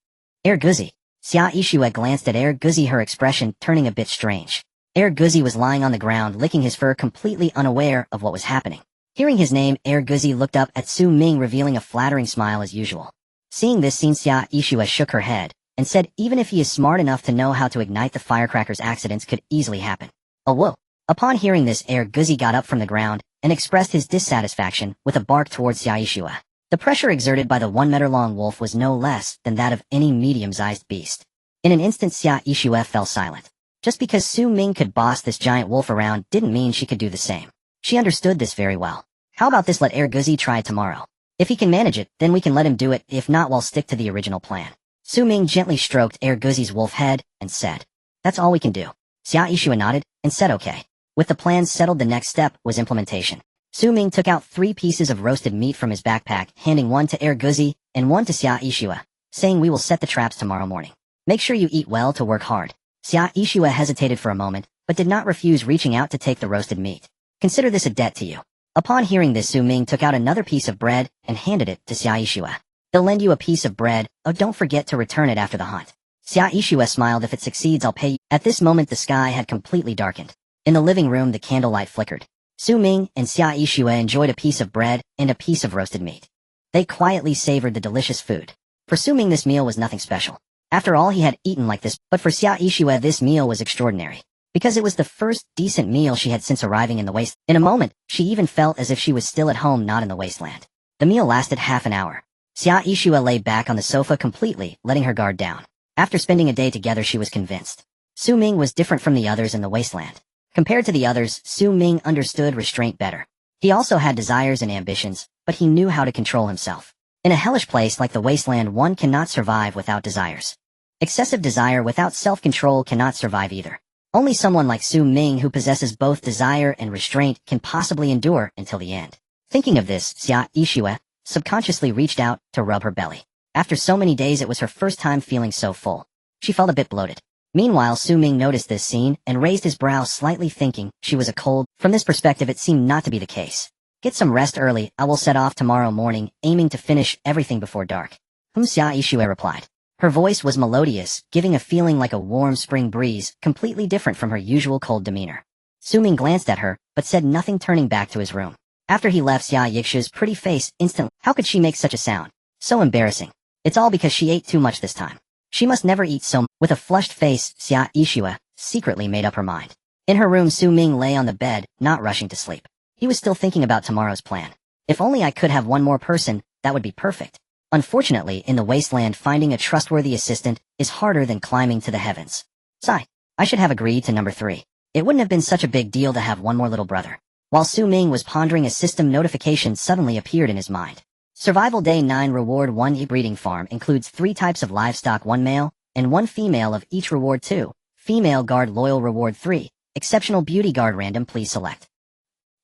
Air Guzi. Xia Yixue glanced at Air Guzi, her expression turning a bit strange. Air Guzi was lying on the ground, licking his fur, completely unaware of what was happening. Hearing his name, Air Guzi looked up at Su Ming, revealing a flattering smile as usual. Seeing this scene, Xia Yixue shook her head and said, "Even if he is smart enough to know how to ignite the firecrackers, accidents could easily happen." Oh whoa. Upon hearing this, Air Guzi got up from the ground and expressed his dissatisfaction with a bark towards Xia Yixue. The pressure exerted by the 1-meter-long wolf was no less than that of any medium-sized beast. In an instant, Xia Yixue fell silent. Just because Su Ming could boss this giant wolf around didn't mean she could do the same. She understood this very well. How about this? Let Air Guzi try it tomorrow. If he can manage it, then we can let him do it. If not, we'll stick to the original plan. Su Ming gently stroked Air Guzi's wolf head and said, "That's all we can do." Xia Yixue nodded and said okay. With the plan settled, the next step was implementation. Su Ming took out 3 pieces of roasted meat from his backpack, handing one to Air Guzi and one to Xia Yixue, saying, "We will set the traps tomorrow morning. Make sure you eat well to work hard." Xia Yixue hesitated for a moment, but did not refuse reaching out to take the roasted meat. "Consider this a debt to you." Upon hearing this, Su Ming took out another piece of bread and handed it to Xia Yixue. "They'll lend you a piece of bread. Oh, don't forget to return it after the hunt." Xia Yixue smiled. "If it succeeds, I'll pay you." At this moment, the sky had completely darkened. In the living room, the candlelight flickered. Su Ming and Xia Yixue enjoyed a piece of bread and a piece of roasted meat. They quietly savored the delicious food. For Su Ming, this meal was nothing special. After all, he had eaten like this, but for Xia Yixue, this meal was extraordinary. Because it was the first decent meal she had since arriving in the waste. In a moment, she even felt as if she was still at home, not in the wasteland. The meal lasted half an hour. Xia Yixue lay back on the sofa, completely letting her guard down. After spending a day together, she was convinced. Su Ming was different from the others in the wasteland. Compared to the others, Su Ming understood restraint better. He also had desires and ambitions, but he knew how to control himself. In a hellish place like the wasteland, one cannot survive without desires. Excessive desire without self-control cannot survive either. Only someone like Su Ming, who possesses both desire and restraint, can possibly endure until the end. Thinking of this, Xia Yixue subconsciously reached out to rub her belly. After so many days, it was her first time feeling so full. She felt a bit bloated. Meanwhile, Su Ming noticed this scene and raised his brow slightly, thinking she was a cold. From this perspective, it seemed not to be the case. "Get some rest early. I will set off tomorrow morning, aiming to finish everything before dark." Xia Yixue replied. Her voice was melodious, giving a feeling like a warm spring breeze, completely different from her usual cold demeanor. Su Ming glanced at her, but said nothing, turning back to his room. After he left, Xia Yixue's pretty face instantly. How could she make such a sound? So embarrassing. It's all because she ate too much this time. She must never eat so much. With a flushed face, Xia Yixue secretly made up her mind. In her room, Su Ming lay on the bed, not rushing to sleep. He was still thinking about tomorrow's plan. If only I could have one more person, that would be perfect. Unfortunately, in the wasteland, finding a trustworthy assistant is harder than climbing to the heavens. Sigh. I should have agreed to number 3. It wouldn't have been such a big deal to have one more little brother. While Su Ming was pondering, a system notification suddenly appeared in his mind. Survival Day 9 Reward 1. E-breeding farm includes 3 types of livestock, 1 male and 1 female of each. Reward 2. Female guard loyal. Reward 3. Exceptional beauty guard random. Please select.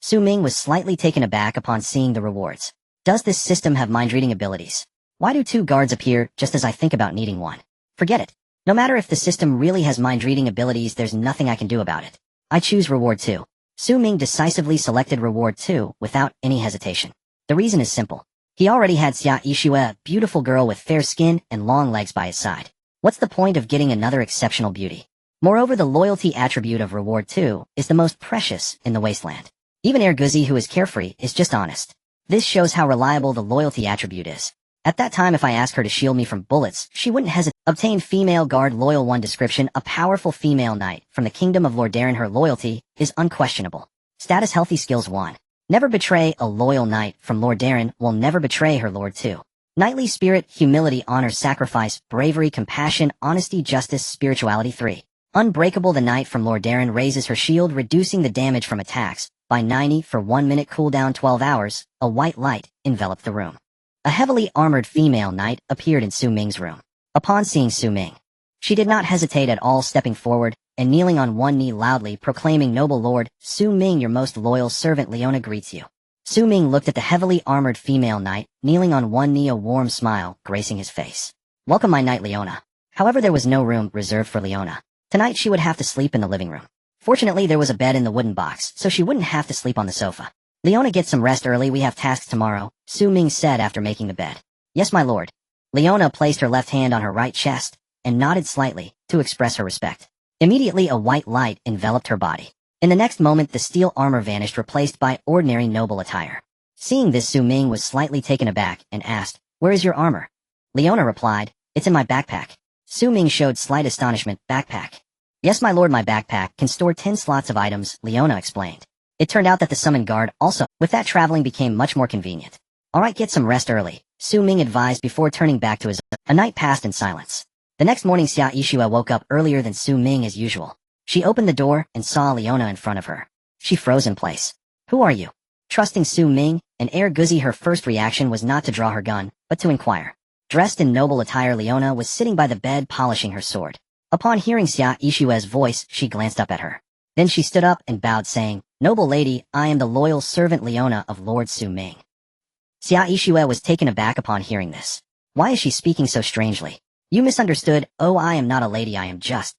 Su Ming was slightly taken aback upon seeing the rewards. Does this system have mind-reading abilities? Why do 2 guards appear just as I think about needing one? Forget it. No matter if the system really has mind-reading abilities, there's nothing I can do about it. I choose Reward 2. Su Ming decisively selected Reward 2 without any hesitation. The reason is simple. He already had Xia Yixue, a beautiful girl with fair skin and long legs, by his side. What's the point of getting another exceptional beauty? Moreover, the loyalty attribute of Reward 2 is the most precious in the wasteland. Even Air Guzi, who is carefree, is just honest. This shows how reliable the loyalty attribute is. At that time, if I asked her to shield me from bullets, she wouldn't hesitate. Obtain female guard loyal 1. Description: a powerful female knight from the kingdom of Lordaeron. Her loyalty is unquestionable. Status: healthy. Skills: 1. Never betray. A loyal knight from Lordaeron will never betray her lord. 2. Knightly spirit: humility, honor, sacrifice, bravery, compassion, honesty, justice, spirituality. 3. Unbreakable. The knight from Lordaeron raises her shield, reducing the damage from attacks by 90 for 1 minute. Cooldown 12 hours. A white light enveloped the room. A heavily armored female knight appeared in Su Ming's room. Upon seeing Su Ming, she did not hesitate at all, stepping forward and kneeling on one knee loudly proclaiming, "Noble Lord, Su Ming, your most loyal servant Leona greets you." Su Ming looked at the heavily armored female knight, kneeling on one knee, a warm smile gracing his face. "Welcome, my knight Leona." However, there was no room reserved for Leona. Tonight she would have to sleep in the living room. Fortunately, there was a bed in the wooden box, so she wouldn't have to sleep on the sofa. "Leona, get some rest early, we have tasks tomorrow," Su Ming said after making the bed. "Yes, my lord." Leona placed her left hand on her right chest and nodded slightly to express her respect. Immediately, a white light enveloped her body. In the next moment, the steel armor vanished, replaced by ordinary noble attire. Seeing this, Su Ming was slightly taken aback and asked, "Where is your armor?" Leona replied, "It's in my backpack." Su Ming showed slight astonishment. "Backpack?" "Yes, my lord, my backpack can store 10 slots of items," Leona explained. It turned out that the summon guard also, with that traveling became much more convenient. "Alright, get some rest early," Su Ming advised before turning back to his. A night passed in silence. The next morning, Xia Yixue woke up earlier than Su Ming as usual. She opened the door and saw Leona in front of her. She froze in place. "Who are you?" Trusting Su Ming, an air guzzi, her first reaction was not to draw her gun, but to inquire. Dressed in noble attire, Leona was sitting by the bed polishing her sword. Upon hearing Xia Yixue's voice, she glanced up at her. Then she stood up and bowed, saying, "Noble lady, I am the loyal servant Leona of Lord Su Ming." Xia Yixue was taken aback upon hearing this. "Why is she speaking so strangely?" "You misunderstood. Oh, I am not a lady, I am just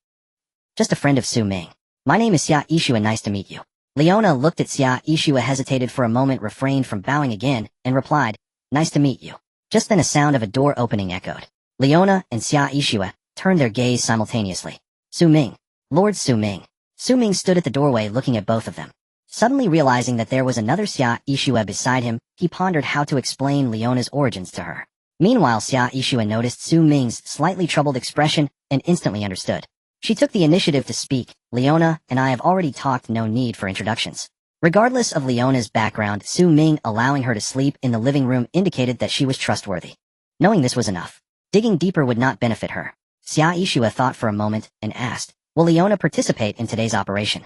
a friend of Su Ming. My name is Xia Yixue, nice to meet you." Leona looked at Xia Yixue, hesitated for a moment, refrained from bowing again, and replied, "Nice to meet you." Just then a sound of a door opening echoed. Leona and Xia Yixue turned their gaze simultaneously. "Su Ming. Lord Su Ming." Su Ming stood at the doorway looking at both of them. Suddenly realizing that there was another Xia Yixue beside him, he pondered how to explain Leona's origins to her. Meanwhile, Xia Yixue noticed Su Ming's slightly troubled expression and instantly understood. She took the initiative to speak. "Leona and I have already talked, no need for introductions." Regardless of Leona's background, Su Ming allowing her to sleep in the living room indicated that she was trustworthy. Knowing this was enough. Digging deeper would not benefit her. Xia Yixue thought for a moment and asked, "Will Leona participate in today's operation?"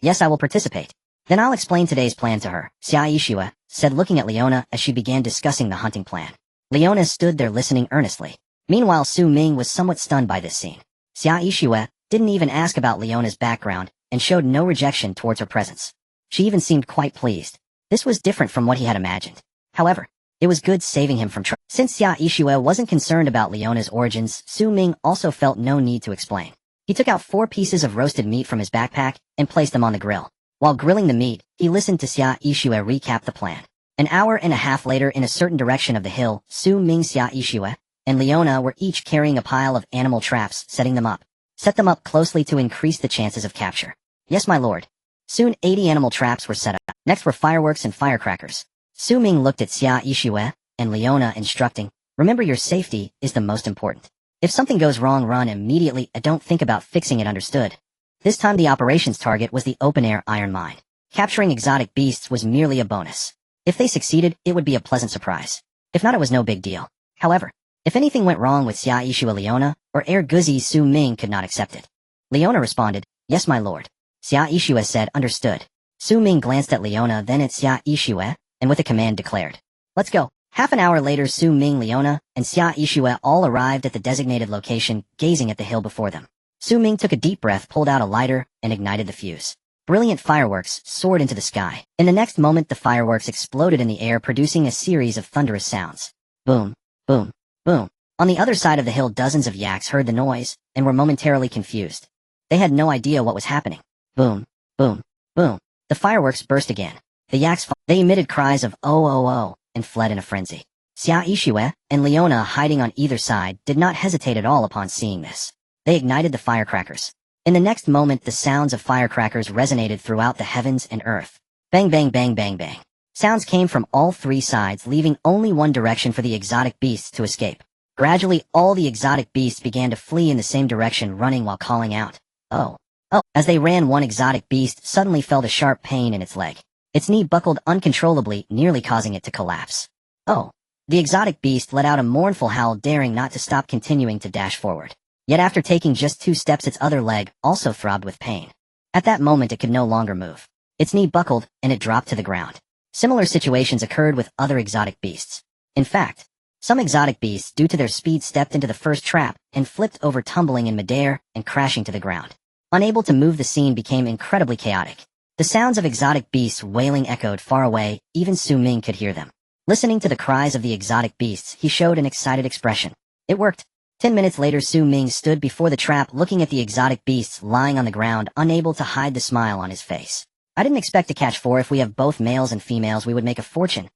"Yes, I will participate." "Then I'll explain today's plan to her," Xia Yixue said, looking at Leona as she began discussing the hunting plan. Leona stood there listening earnestly. Meanwhile, Su Ming was somewhat stunned by this scene. Xia Yixue didn't even ask about Leona's background and showed no rejection towards her presence. She even seemed quite pleased. This was different from what he had imagined. However, it was good saving him from trouble. Since Xia Yixue wasn't concerned about Leona's origins, Su Ming also felt no need to explain. He took out 4 pieces of roasted meat from his backpack and placed them on the grill. While grilling the meat, he listened to Xia Yixue recap the plan. An hour and a half later, in a certain direction of the hill, Su Ming, Xia Yixue, and Leona were each carrying a pile of animal traps, setting them up. Set them up closely to increase the chances of capture. "Yes, my lord." Soon 80 animal traps were set up. Next were fireworks and firecrackers. Su Ming looked at Xia Yixue and Leona, instructing, "Remember, your safety is the most important. If something goes wrong, run immediately and don't think about fixing it, understood?" This time the operations target was the open-air iron mine. Capturing exotic beasts was merely a bonus. If they succeeded, it would be a pleasant surprise. If not, it was no big deal. However, if anything went wrong with Xia Yixue, Leona, or Air Guzzi, Su Ming could not accept it. Leona responded, "Yes, my lord." Xia Yixue said, "Understood." Su Ming glanced at Leona, then at Xia Yixue, and with a command declared, "Let's go." Half an hour later, Su Ming, Leona, and Xia Yixue all arrived at the designated location, gazing at the hill before them. Su Ming took a deep breath, pulled out a lighter, and ignited the fuse. Brilliant fireworks soared into the sky. In the next moment, the fireworks exploded in the air, producing a series of thunderous sounds. Boom, boom, boom. On the other side of the hill, dozens of yaks heard the noise and were momentarily confused. They had no idea what was happening. Boom, boom, boom. The fireworks burst again. The yaks, they emitted cries of "oh, oh, oh," and fled in a frenzy. Xia Yixue and Leona, hiding on either side, did not hesitate at all upon seeing this. They ignited the firecrackers. In the next moment, the sounds of firecrackers resonated throughout the heavens and earth. Bang, bang, bang, bang, bang. Sounds came from all 3 sides, leaving only one direction for the exotic beasts to escape. Gradually, all the exotic beasts began to flee in the same direction, running while calling out, "Oh, oh." As they ran, one exotic beast suddenly felt a sharp pain in its leg. Its knee buckled uncontrollably, nearly causing it to collapse. "Oh." The exotic beast let out a mournful howl, daring not to stop, continuing to dash forward. Yet after taking just 2 steps, its other leg also throbbed with pain. At that moment, it could no longer move. Its knee buckled, and it dropped to the ground. Similar situations occurred with other exotic beasts. In fact, some exotic beasts, due to their speed, stepped into the first trap and flipped over, tumbling in midair and crashing to the ground. Unable to move, the scene became incredibly chaotic. The sounds of exotic beasts wailing echoed far away, even Su Ming could hear them. Listening to the cries of the exotic beasts, he showed an excited expression. It worked. 10 minutes later, Su Ming stood before the trap looking at the exotic beasts lying on the ground, unable to hide the smile on his face. I didn't expect to catch 4. If we have both males and females, we would make a fortune.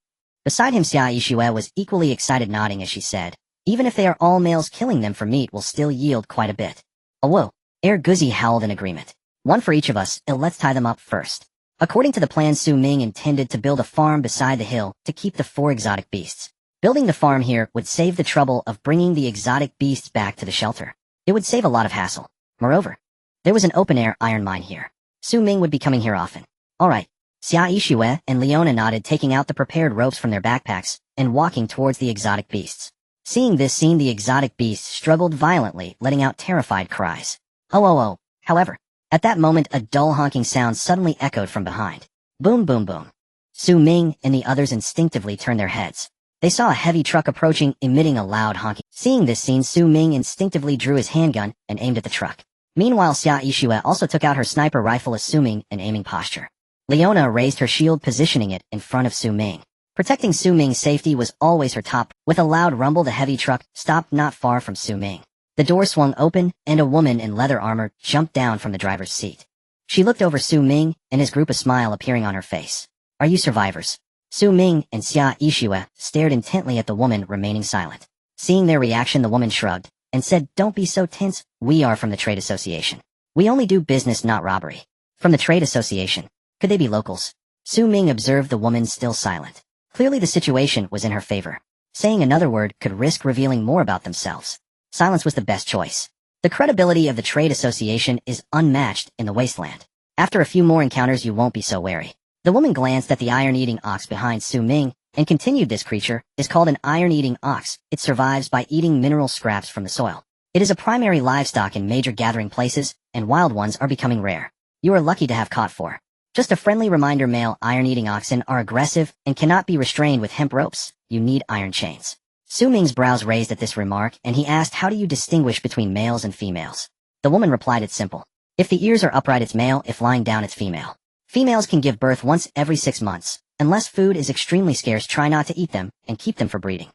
Beside him, Xia Yixue was equally excited, nodding as she said, even if they are all males, killing them for meat will still yield quite a bit. Oh whoa. Air Guzzi howled in agreement. One for each of us, let's tie them up first. According to the plan, Su Ming intended to build a farm beside the hill to keep the 4 exotic beasts. Building the farm here would save the trouble of bringing the exotic beasts back to the shelter. It would save a lot of hassle. Moreover, there was an open-air iron mine here. Su Ming would be coming here often. Alright. Xia Yixue and Leona nodded, taking out the prepared ropes from their backpacks and walking towards the exotic beasts. Seeing this scene, the exotic beasts struggled violently, letting out terrified cries. Oh. However, at that moment, a dull honking sound suddenly echoed from behind. Boom, boom, boom. Su Ming and the others instinctively turned their heads. They saw a heavy truck approaching, emitting a loud honking. Seeing this scene, Su Ming instinctively drew his handgun and aimed at the truck. Meanwhile, Xia Yixue also took out her sniper rifle, assuming an aiming posture. Leona raised her shield, positioning it in front of Su Ming. Protecting Su Ming's safety was always her top. With a loud rumble, the heavy truck stopped not far from Su Ming. The door swung open, and a woman in leather armor jumped down from the driver's seat. She looked over Su Ming and his group, a smile appearing on her face. Are you survivors? Su Ming and Xia Yixue stared intently at the woman, remaining silent. Seeing their reaction, the woman shrugged and said, don't be so tense. We are from the trade association. We only do business, not robbery. From the trade association. Could they be locals? Su Ming observed the woman still silent. Clearly the situation was in her favor. Saying another word could risk revealing more about themselves. Silence was the best choice. The credibility of the trade association is unmatched in the Wasteland. After a few more encounters, you won't be so wary. The woman glanced at the iron-eating ox behind Su Ming and continued, this creature is called an iron-eating ox. It survives by eating mineral scraps from the soil. It is a primary livestock in major gathering places, and wild ones are becoming rare. You are lucky to have caught 4. Just a friendly reminder, male iron-eating oxen are aggressive and cannot be restrained with hemp ropes. You need iron chains. Su Ming's brows raised at this remark, and he asked, how do you distinguish between males and females? The woman replied, it's simple. If the ears are upright, it's male. If lying down, it's female. Females can give birth once every 6 months. Unless food is extremely scarce, try not to eat them and keep them for breeding.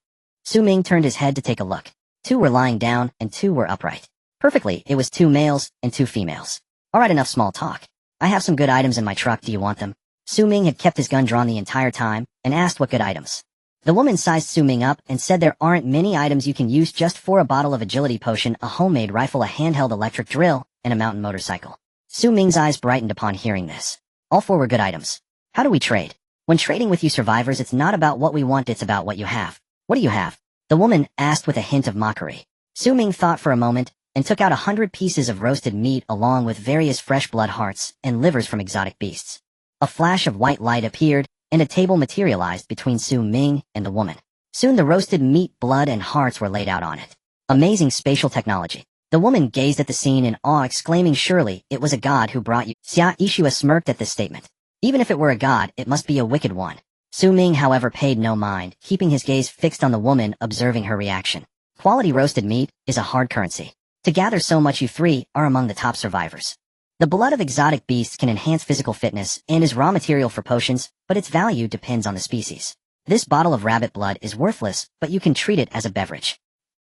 Su Ming turned his head to take a look. 2 were lying down and 2 were upright. Perfectly, it was 2 males and 2 females. Alright, enough small talk. I have some good items in my truck, do you want them? Su Ming had kept his gun drawn the entire time and asked what good items. The woman sized Su Ming up and said there aren't many items you can use, just for a bottle of agility potion, a homemade rifle, a handheld electric drill, and a mountain motorcycle. Su Ming's eyes brightened upon hearing this. All 4 were good items. How do we trade? When trading with you survivors, it's not about what we want, it's about what you have. What do you have? The woman asked with a hint of mockery. Su Ming thought for a moment and took out 100 pieces of roasted meat along with various fresh blood, hearts, and livers from exotic beasts. A flash of white light appeared, and a table materialized between Su Ming and the woman. Soon the roasted meat, blood, and hearts were laid out on it. Amazing spatial technology. The woman gazed at the scene in awe, exclaiming, surely it was a god who brought you. Xia Yixue smirked at this statement. Even if it were a god, it must be a wicked one. Su Ming, however, paid no mind, keeping his gaze fixed on the woman, observing her reaction. Quality roasted meat is a hard currency. To gather so much, you 3 are among the top survivors. The blood of exotic beasts can enhance physical fitness and is raw material for potions, but its value depends on the species. This bottle of rabbit blood is worthless, but you can treat it as a beverage.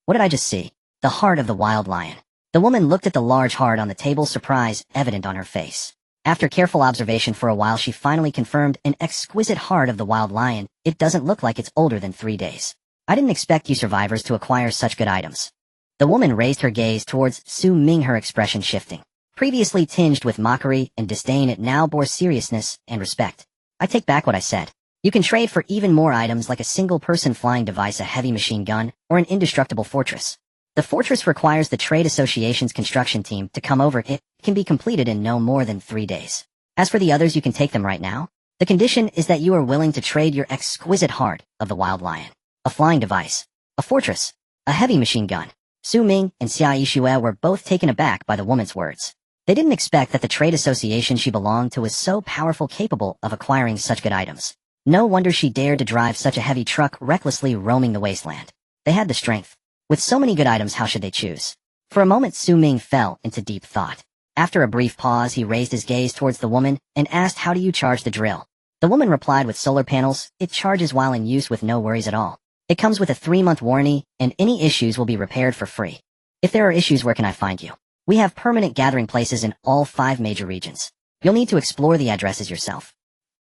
What did I just see? The heart of the wild lion. The woman looked at the large heart on the table, surprise evident on her face. After careful observation for a while, she finally confirmed, an exquisite heart of the wild lion. It doesn't look like it's older than 3 days. I didn't expect you survivors to acquire such good items. The woman raised her gaze towards Su Ming, her expression shifting. Previously tinged with mockery and disdain, it now bore seriousness and respect. I take back what I said. You can trade for even more items, like a single-person flying device, a heavy machine gun, or an indestructible fortress. The fortress requires the trade association's construction team to come over. It can be completed in no more than 3 days. As for the others, you can take them right now. The condition is that you are willing to trade your exquisite heart of the wild lion, a flying device, a fortress, a heavy machine gun. Su Ming and Xia Yixue were both taken aback by the woman's words. They didn't expect that the trade association she belonged to was so powerful, capable of acquiring such good items. No wonder she dared to drive such a heavy truck, recklessly roaming the wasteland. They had the strength. With so many good items, how should they choose? For a moment, Su Ming fell into deep thought. After a brief pause, he raised his gaze towards the woman and asked, "How do you charge the drill?" The woman replied with solar panels. "It charges while in use with no worries at all. It comes with a 3-month warranty, and any issues will be repaired for free. If there are issues, where can I find you? We have permanent gathering places in all 5 major regions. You'll need to explore the addresses yourself."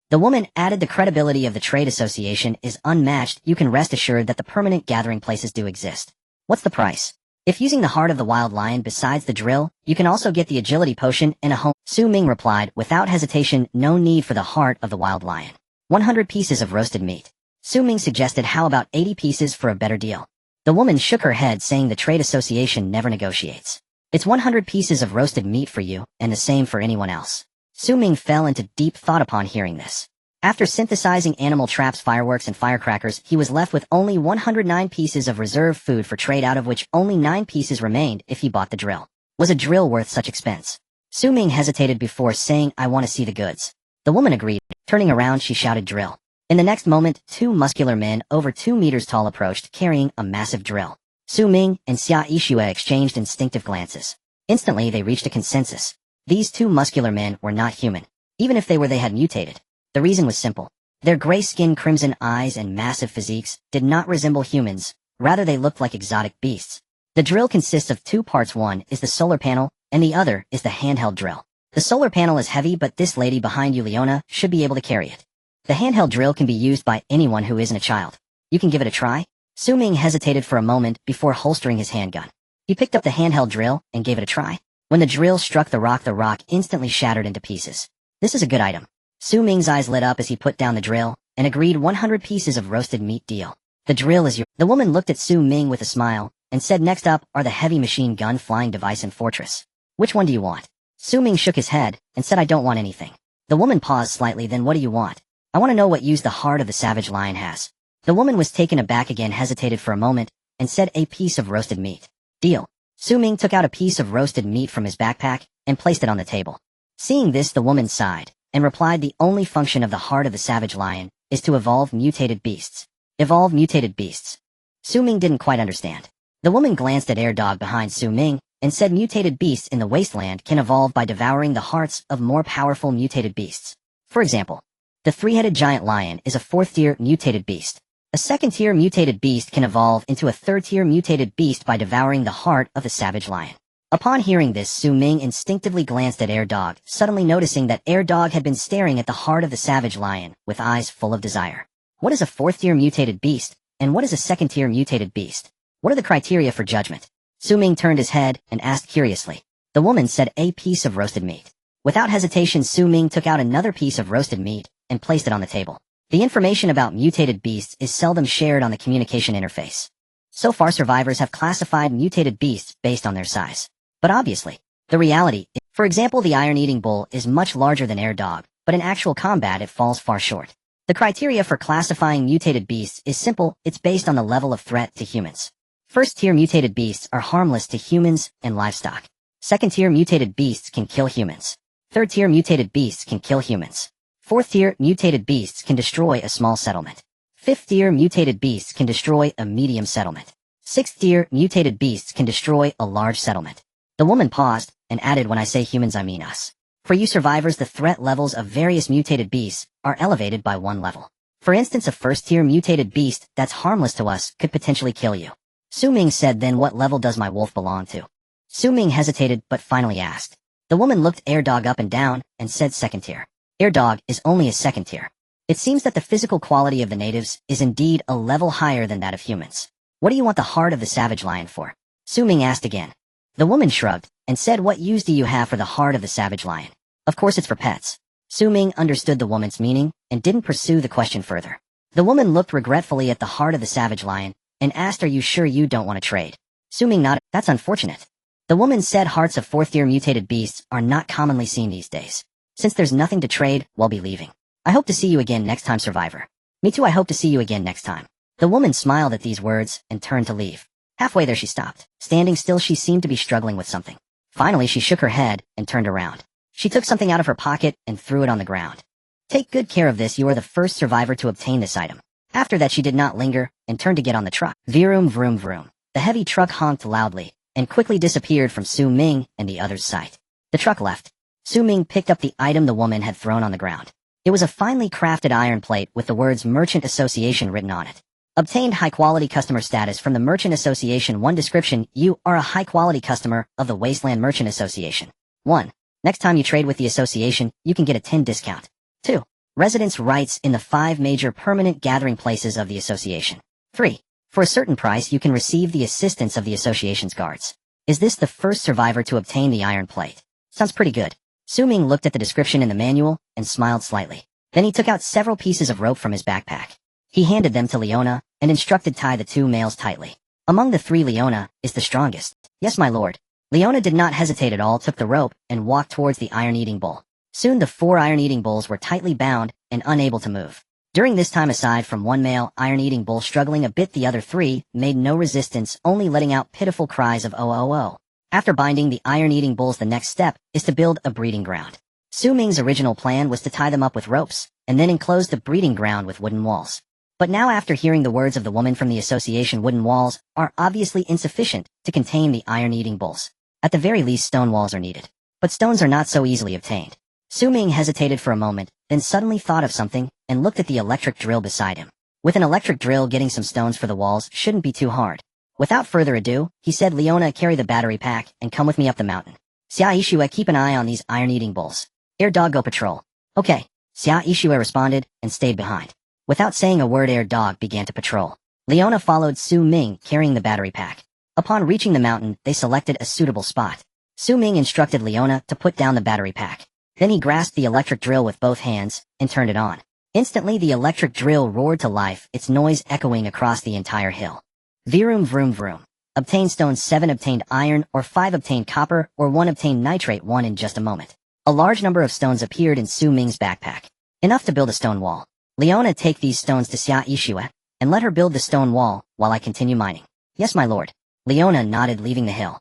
The woman added, "The credibility of the trade association is unmatched. You can rest assured that the permanent gathering places do exist. What's the price? If using the heart of the wild lion besides the drill, you can also get the agility potion and a home." Su Ming replied without hesitation, "No need for the heart of the wild lion. 100 pieces of roasted meat." Su Ming suggested, "How about 80 pieces for a better deal?" The woman shook her head, saying the trade association never negotiates. "It's 100 pieces of roasted meat for you, and the same for anyone else." Su Ming fell into deep thought upon hearing this. After synthesizing animal traps, fireworks, and firecrackers, he was left with only 109 pieces of reserve food for trade, out of which only 9 pieces remained if he bought the drill. Was a drill worth such expense? Su Ming hesitated before saying, "I want to see the goods." The woman agreed. Turning around, she shouted, "Drill." In the next moment, 2 muscular men over 2 meters tall approached, carrying a massive drill. Su Ming and Xia Yixue exchanged instinctive glances. Instantly, they reached a consensus. These 2 muscular men were not human. Even if they were, they had mutated. The reason was simple. Their gray skin, crimson eyes, and massive physiques did not resemble humans. Rather, they looked like exotic beasts. The drill consists of 2 parts. One is the solar panel, and the other is the handheld drill. The solar panel is heavy, but this lady behind you, Leona, should be able to carry it. The handheld drill can be used by anyone who isn't a child. You can give it a try? Su Ming hesitated for a moment before holstering his handgun. He picked up the handheld drill and gave it a try. When the drill struck the rock instantly shattered into pieces. This is a good item. Su Ming's eyes lit up as he put down the drill and agreed. 100 pieces of roasted meat deal. The drill is your— The woman looked at Su Ming with a smile and said, "Next up are the heavy machine gun, flying device, and fortress. Which one do you want?" Su Ming shook his head and said, "I don't want anything." The woman paused slightly, then, "What do you want?" "I want to know what use the heart of the savage lion has." The woman was taken aback again, hesitated for a moment, and said, "A piece of roasted meat." "Deal." Su Ming took out a piece of roasted meat from his backpack and placed it on the table. Seeing this, the woman sighed and replied, "The only function of the heart of the savage lion is to evolve mutated beasts." Evolve mutated beasts. Su Ming didn't quite understand. The woman glanced at Air Dog behind Su Ming and said, "Mutated beasts in the Wasteland can evolve by devouring the hearts of more powerful mutated beasts. For example, the 3-headed giant lion is a 4th-tier mutated beast. A 2nd-tier mutated beast can evolve into a 3rd-tier mutated beast by devouring the heart of the savage lion." Upon hearing this, Su Ming instinctively glanced at Air Dog, suddenly noticing that Air Dog had been staring at the heart of the savage lion with eyes full of desire. What is a 4th-tier mutated beast, and what is a 2nd-tier mutated beast? What are the criteria for judgment? Su Ming turned his head and asked curiously. The woman said, "A piece of roasted meat." Without hesitation, Su Ming took out another piece of roasted meat and placed it on the table. The information about mutated beasts is seldom shared on the communication interface. So far, survivors have classified mutated beasts based on their size. But obviously, the reality is, for example, the iron-eating bull is much larger than Air Dog, but in actual combat it falls far short. The criteria for classifying mutated beasts is simple. It's based on the level of threat to humans. 1st-tier mutated beasts are harmless to humans and livestock. 2nd-tier mutated beasts can kill humans. 3rd-tier mutated beasts can kill humans. 4th-tier mutated beasts can destroy a small settlement. 5th-tier mutated beasts can destroy a medium settlement. 6th-tier mutated beasts can destroy a large settlement. The woman paused and added, "When I say humans, I mean us. For you survivors, the threat levels of various mutated beasts are elevated by 1 level. For instance, a 1st-tier mutated beast that's harmless to us could potentially kill you." Su Ming said, "Then what level does my wolf belong to?" Su Ming hesitated but finally asked. The woman looked Air Dog up and down and said, "2nd-tier." Air Dog is only a 2nd-tier. It seems that the physical quality of the natives is indeed a level higher than that of humans. "What do you want the heart of the savage lion for?" Su Ming asked again. The woman shrugged and said, "What use do you have for the heart of the savage lion?" "Of course it's for pets." Su Ming understood the woman's meaning and didn't pursue the question further. The woman looked regretfully at the heart of the savage lion and asked, "Are you sure you don't want to trade?" Su Ming nodded. "That's unfortunate." The woman said, "Hearts of 4th-tier mutated beasts are not commonly seen these days. Since there's nothing to trade, we'll be leaving. I hope to see you again next time, survivor." "Me too, I hope to see you again next time." The woman smiled at these words and turned to leave. Halfway there she stopped. Standing still, she seemed to be struggling with something. Finally, she shook her head and turned around. She took something out of her pocket and threw it on the ground. "Take good care of this, you are the first survivor to obtain this item." After that, she did not linger and turned to get on the truck. Vroom, vroom, vroom. The heavy truck honked loudly and quickly disappeared from Su Ming and the others' sight. The truck left. Ming picked up the item the woman had thrown on the ground. It was a finely crafted iron plate with the words Merchant Association written on it. Obtained high-quality customer status from the Merchant Association. 1 description: you are a high-quality customer of the Wasteland Merchant Association. 1. Next time you trade with the association, you can get a 10 discount. 2. Residence rights in the 5 major permanent gathering places of the association. 3. For a certain price, you can receive the assistance of the association's guards. Is this the first survivor to obtain the iron plate? Sounds pretty good. Ming looked at the description in the manual and smiled slightly. Then he took out several pieces of rope from his backpack. He handed them to Leona and instructed tie the 2 males tightly. Among the 3, Leona is the strongest. Yes, my lord. Leona did not hesitate at all, took the rope, and walked towards the iron-eating bull. Soon the 4 iron-eating bulls were tightly bound and unable to move. During this time, aside from 1 male iron-eating bull struggling a bit, the other 3 made no resistance, only letting out pitiful cries of "oh, oh, oh." After binding the iron-eating bulls, the next step is to build a breeding ground. Ming's original plan was to tie them up with ropes, and then enclose the breeding ground with wooden walls. But now, after hearing the words of the woman from the association, wooden walls are obviously insufficient to contain the iron-eating bulls. At the very least, stone walls are needed. But stones are not so easily obtained. Ming hesitated for a moment, then suddenly thought of something, and looked at the electric drill beside him. With an electric drill, getting some stones for the walls shouldn't be too hard. Without further ado, he said, "Leona, carry the battery pack, and come with me up the mountain. Xia Ishue, keep an eye on these iron-eating bulls. Air Dog, go patrol." "Okay." Xia Ishue responded, and stayed behind. Without saying a word, Air Dog began to patrol. Leona followed Ming, carrying the battery pack. Upon reaching the mountain, they selected a suitable spot. Ming instructed Leona to put down the battery pack. Then he grasped the electric drill with both hands, and turned it on. Instantly, the electric drill roared to life, its noise echoing across the entire hill. Vroom vroom vroom. Obtained stones: 7 obtained iron, or 5 obtained copper, or 1 obtained nitrate. 1 in just a moment. A large number of stones appeared in Ming's backpack. Enough to build a stone wall. "Leona, take these stones to Xia Ishue, and let her build the stone wall, while I continue mining." "Yes, my lord." Leona nodded, leaving the hill.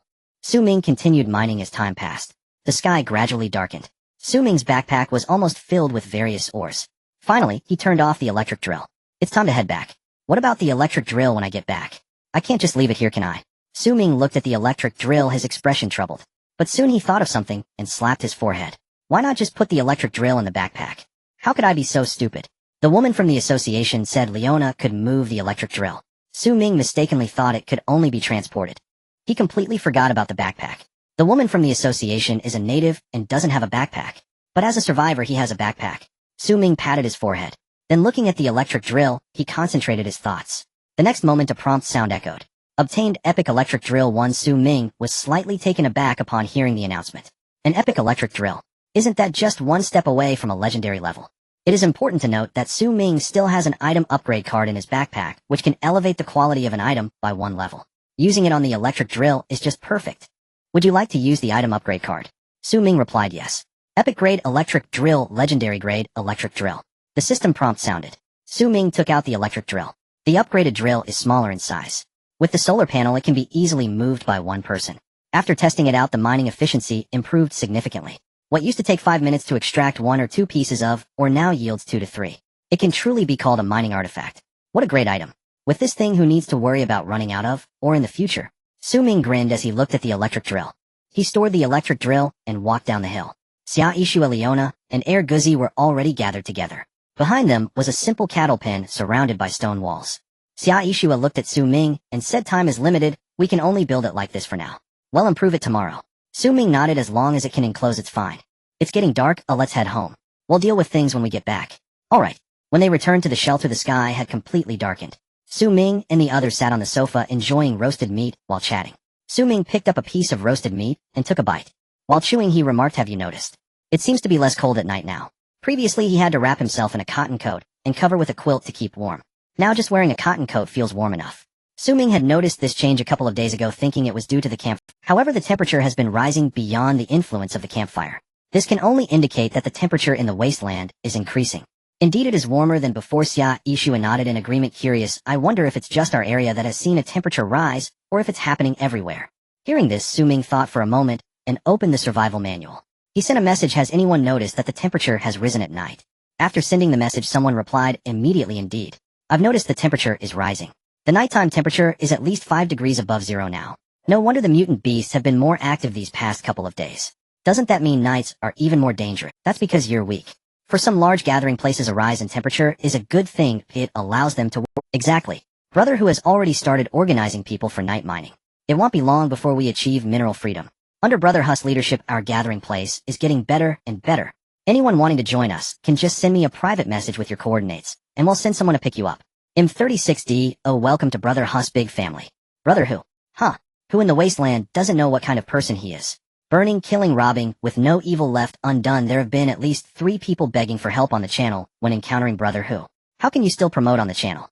Ming continued mining as time passed. The sky gradually darkened. Ming's backpack was almost filled with various ores. Finally, he turned off the electric drill. "It's time to head back." "What about the electric drill when I get back? I can't just leave it here, can I?" Ming looked at the electric drill, his expression troubled. But soon he thought of something, and slapped his forehead. "Why not just put the electric drill in the backpack? How could I be so stupid?" The woman from the association said Leona could move the electric drill. Ming mistakenly thought it could only be transported. He completely forgot about the backpack. The woman from the association is a native and doesn't have a backpack. But as a survivor, he has a backpack. Ming patted his forehead. Then, looking at the electric drill, he concentrated his thoughts. The next moment, a prompt sound echoed. "Obtained epic electric drill 1." Ming was slightly taken aback upon hearing the announcement. An epic electric drill. Isn't that just 1 step away from a legendary level? It is important to note that Ming still has an item upgrade card in his backpack, which can elevate the quality of an item by 1 level. Using it on the electric drill is just perfect. "Would you like to use the item upgrade card?" Ming replied yes. Epic grade electric drill, legendary grade electric drill. The system prompt sounded. Ming took out the electric drill. The upgraded drill is smaller in size. With the solar panel, it can be easily moved by 1 person. After testing it out, the mining efficiency improved significantly. What used to take 5 minutes to extract 1 or 2 pieces of, or now yields 2 to 3. It can truly be called a mining artifact. What a great item. With this thing, who needs to worry about running out of, or in the future? Ming grinned as he looked at the electric drill. He stored the electric drill and walked down the hill. Xia Ishue, Leona, and Air Guzi were already gathered together. Behind them was a simple cattle pen surrounded by stone walls. Xia Ishue looked at Ming and said, "Time is limited, we can only build it like this for now. We'll improve it tomorrow." Ming nodded. "As long as it can enclose, it's fine. It's getting dark, let's head home. We'll deal with things when we get back." "Alright." When they returned to the shelter, the sky had completely darkened. Ming and the others sat on the sofa enjoying roasted meat while chatting. Ming picked up a piece of roasted meat and took a bite. While chewing, he remarked, "Have you noticed? It seems to be less cold at night now. Previously, he had to wrap himself in a cotton coat and cover with a quilt to keep warm. Now just wearing a cotton coat feels warm enough." Ming had noticed this change a couple of days ago, thinking it was due to the camp. However, the temperature has been rising beyond the influence of the campfire. This can only indicate that the temperature in the wasteland is increasing. Indeed, it is warmer than before. Xia Ishue nodded in agreement. "Curious, I wonder if it's just our area that has seen a temperature rise, or if it's happening everywhere." Hearing this, Ming thought for a moment, and opened the survival manual. He sent a message, "Has anyone noticed that the temperature has risen at night?" After sending the message, someone replied immediately, "Indeed. I've noticed the temperature is rising. The nighttime temperature is at least 5 degrees above 0 now. No wonder the mutant beasts have been more active these past couple of days." Doesn't that mean nights are even more dangerous? That's because you're weak. For some large gathering places, a rise in temperature is a good thing. It allows them to work. Exactly. Brother Who has already started organizing people for night mining. It won't be long before we achieve mineral freedom. Under Brother Hu's leadership, our gathering place is getting better and better. Anyone wanting to join us can just send me a private message with your coordinates, and we'll send someone to pick you up. M36D, oh, welcome to Brother Hu's big family. Brother Who? Huh? Who in the Wasteland doesn't know what kind of person he is? Burning, killing, robbing, with no evil left undone. There have been at least 3 people begging for help on the channel when encountering Brother Who. How can you still promote on the channel?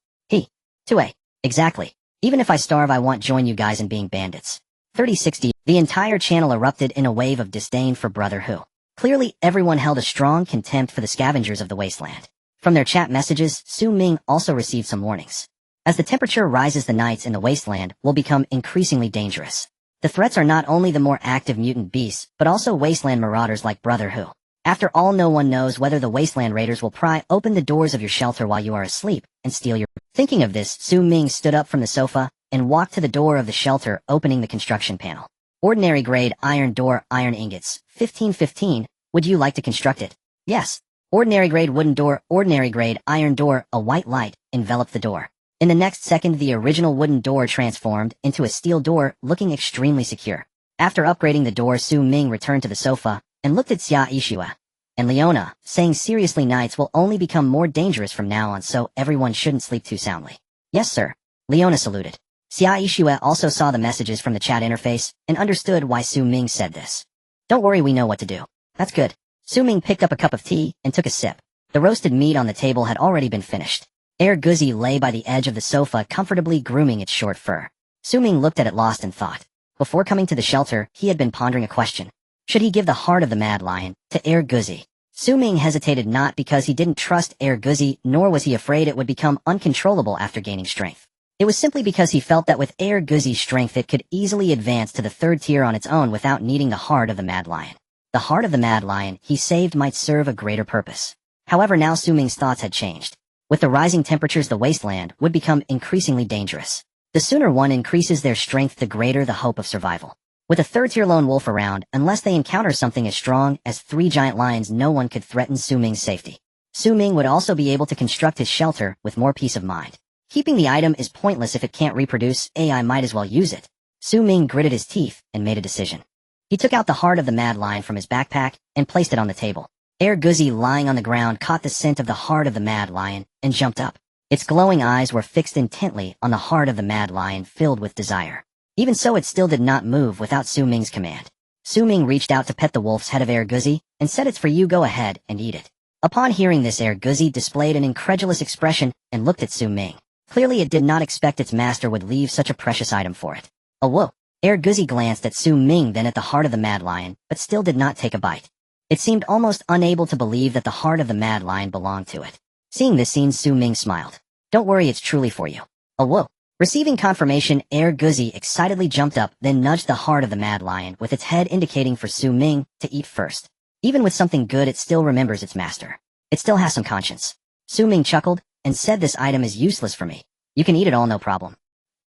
2A. Exactly. Even if I starve, I won't join you guys in being bandits. 3060. The entire channel erupted in a wave of disdain for Brother Who. Clearly, everyone held a strong contempt for the scavengers of the Wasteland. From their chat messages, Ming also received some warnings. As the temperature rises, the nights in the Wasteland will become increasingly dangerous. The threats are not only the more active mutant beasts, but also Wasteland marauders like Brother Who. After all, no one knows whether the Wasteland raiders will pry open the doors of your shelter while you are asleep and steal your... Thinking of this, Ming stood up from the sofa and walked to the door of the shelter, opening the construction panel. Ordinary grade iron door, iron ingots, 1515. Would you like to construct it? Yes. Ordinary grade wooden door, ordinary grade iron door. A white light enveloped the door. In the next second, the original wooden door transformed into a steel door, looking extremely secure. After upgrading the door, Ming returned to the sofa and looked at Xia Ishua and Leona, saying seriously, nights will only become more dangerous from now on, so everyone shouldn't sleep too soundly. Yes, sir. Leona saluted. Xia Ishua also saw the messages from the chat interface and understood why Ming said this. Don't worry, we know what to do. That's good. Ming picked up a cup of tea and took a sip. The roasted meat on the table had already been finished. Guzzi lay by the edge of the sofa, comfortably grooming its short fur. Ming looked at it, lost in thought. Before coming to the shelter, he had been pondering a question. Should he give the heart of the Mad Lion to Guzzi? Ming hesitated, not because he didn't trust Guzzi, nor was he afraid it would become uncontrollable after gaining strength. It was simply because he felt that with Guzzi's strength it could easily advance to the 3rd tier on its own without needing the heart of the Mad Lion. The heart of the Mad Lion he saved might serve a greater purpose. However, now Ming's thoughts had changed. With the rising temperatures, the Wasteland would become increasingly dangerous. The sooner one increases their strength, the greater the hope of survival. With a 3rd-tier lone wolf around, unless they encounter something as strong as 3 giant lions, no one could threaten Ming's safety. Ming would also be able to construct his shelter with more peace of mind. Keeping the item is pointless if it can't reproduce. I might as well use it. Ming gritted his teeth and made a decision. He took out the heart of the Mad Lion from his backpack and placed it on the table. Guzzi, lying on the ground, caught the scent of the heart of the Mad Lion and jumped up. Its glowing eyes were fixed intently on the heart of the Mad Lion, filled with desire. Even so, it still did not move without Ming's command. Ming reached out to pet the wolf's head of Guzzi and said, "It's for you, go ahead and eat it." Upon hearing this, Guzzi displayed an incredulous expression and looked at Ming. Clearly it did not expect its master would leave such a precious item for it. Oh, whoa. Guzzi glanced at Ming, then at the heart of the Mad Lion, but still did not take a bite. It seemed almost unable to believe that the heart of the Mad Lion belonged to it. Seeing this scene, Ming smiled. "Don't worry, it's truly for you." Oh, whoa. Receiving confirmation, Guzzi excitedly jumped up, then nudged the heart of the Mad Lion with its head, indicating for Ming to eat first. Even with something good, it still remembers its master. It still has some conscience. Ming chuckled and said, "This item is useless for me. You can eat it all, no problem."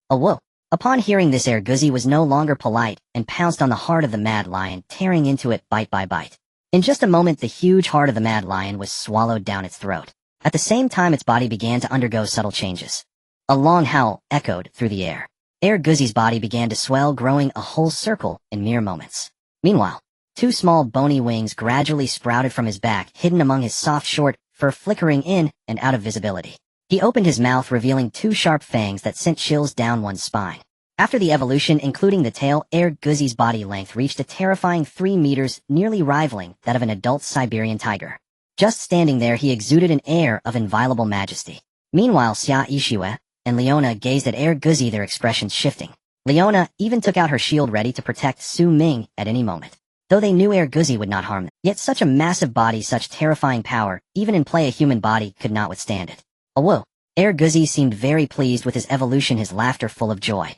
Oh, whoa. Upon hearing this, Guzzi was no longer polite and pounced on the heart of the Mad Lion, tearing into it bite by bite. In just a moment, the huge heart of the Mad Lion was swallowed down its throat. At the same time, its body began to undergo subtle changes. A long howl echoed through the air. Guzzi's body began to swell, growing a whole circle in mere moments. Meanwhile, 2 small bony wings gradually sprouted from his back, hidden among his soft short fur, flickering in and out of visibility. He opened his mouth, revealing 2 sharp fangs that sent chills down one's spine. After the evolution, including the tail, Guzzi's body length reached a terrifying 3 meters, nearly rivaling that of an adult Siberian tiger. Just standing there, he exuded an air of inviolable majesty. Meanwhile, Xia Ishua and Leona gazed at Guzzi, their expressions shifting. Leona even took out her shield, ready to protect Ming at any moment. Though they knew Guzzi would not harm them, yet such a massive body, such terrifying power, even in play a human body could not withstand it. Oh, whoa. Guzzi seemed very pleased with his evolution, his laughter full of joy.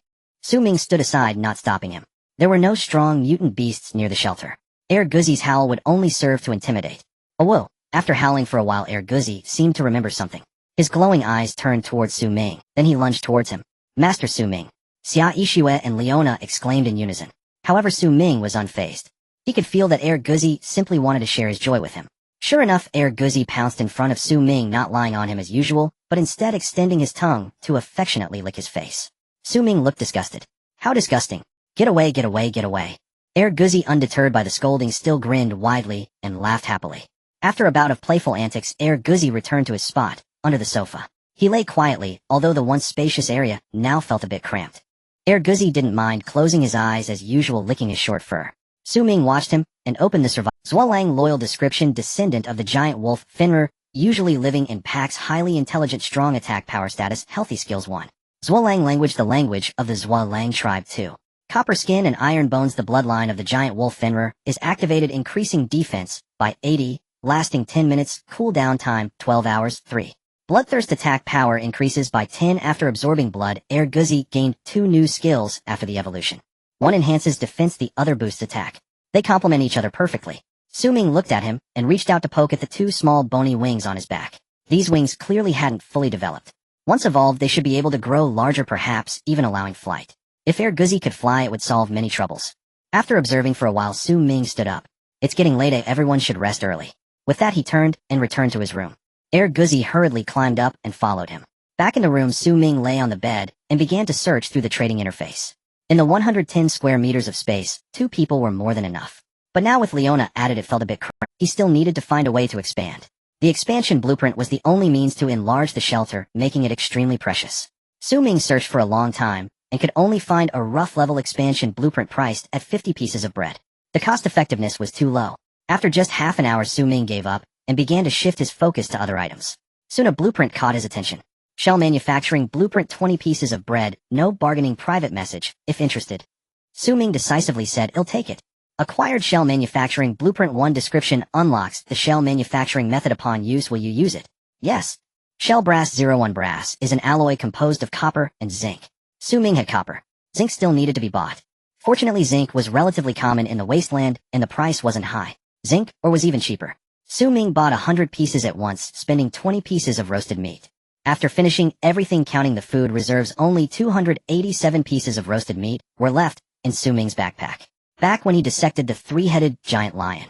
Ming stood aside, not stopping him. There were no strong mutant beasts near the shelter. Guzzi's howl would only serve to intimidate. Oh, whoa. After howling for a while, Guzzi seemed to remember something. His glowing eyes turned towards Ming, then he lunged towards him. "Master Ming!" Xia Ishua and Leona exclaimed in unison. However, Ming was unfazed. He could feel that Guzzi simply wanted to share his joy with him. Sure enough, Guzzi pounced in front of Su Ming, not lying on him as usual, but instead extending his tongue to affectionately lick his face. Su Ming looked disgusted. How disgusting. Get away, get away, get away. Guzzi, undeterred by the scolding, still grinned widely and laughed happily. After a bout of playful antics, Guzzi returned to his spot, under the sofa. He lay quietly, although the once spacious area now felt a bit cramped. Guzzi didn't mind closing his eyes as usual, licking his short fur. Su Ming watched him and opened the survival. Zhuolang loyal description, descendant of the giant wolf Finrer, usually living in packs, highly intelligent, strong attack power status, healthy skills 1. Zhuolang language, the language of the Zhuolang tribe 2. Copper skin and iron bones, the bloodline of the giant wolf Finrer, is activated, increasing defense by 80, lasting 10 minutes, cooldown time 12 hours 3. Bloodthirst attack power increases by 10 after absorbing blood. Guzzi gained 2 new skills after the evolution. One enhances defense, the other boosts attack. They complement each other perfectly. Su Ming looked at him and reached out to poke at the 2 small bony wings on his back. These wings clearly hadn't fully developed. Once evolved, they should be able to grow larger, perhaps even allowing flight. If Guzzi could fly, it would solve many troubles. After observing for a while, Su Ming stood up. It's getting late, everyone should rest early. With that, he turned and returned to his room. Guzzi hurriedly climbed up and followed him. Back in the room, Su Ming lay on the bed and began to search through the trading interface. In the 110 square meters of space, 2 people were more than enough. But now with Leona added, it felt a bit cramped. He still needed to find a way to expand. The expansion blueprint was the only means to enlarge the shelter, making it extremely precious. Su Ming searched for a long time and could only find a rough level expansion blueprint priced at 50 pieces of bread. The cost effectiveness was too low. After just half an hour, Su Ming gave up and began to shift his focus to other items. Soon a blueprint caught his attention. Shell manufacturing blueprint, 20 pieces of bread, no bargaining, private message, if interested. Su Ming decisively said, "I'll take it." Acquired shell manufacturing blueprint 1 description unlocks the shell manufacturing method. Upon use, will you use it? Yes. Shell brass 01 brass is an alloy composed of copper and zinc. Su Ming had copper. Zinc still needed to be bought. Fortunately, zinc was relatively common in the Wasteland and the price wasn't high. Zinc, or was even cheaper. Su Ming bought 100 pieces at once, spending 20 pieces of roasted meat. After finishing everything counting the food reserves, only 287 pieces of roasted meat were left in Su Ming's backpack. Back when he dissected the 3-headed giant lion.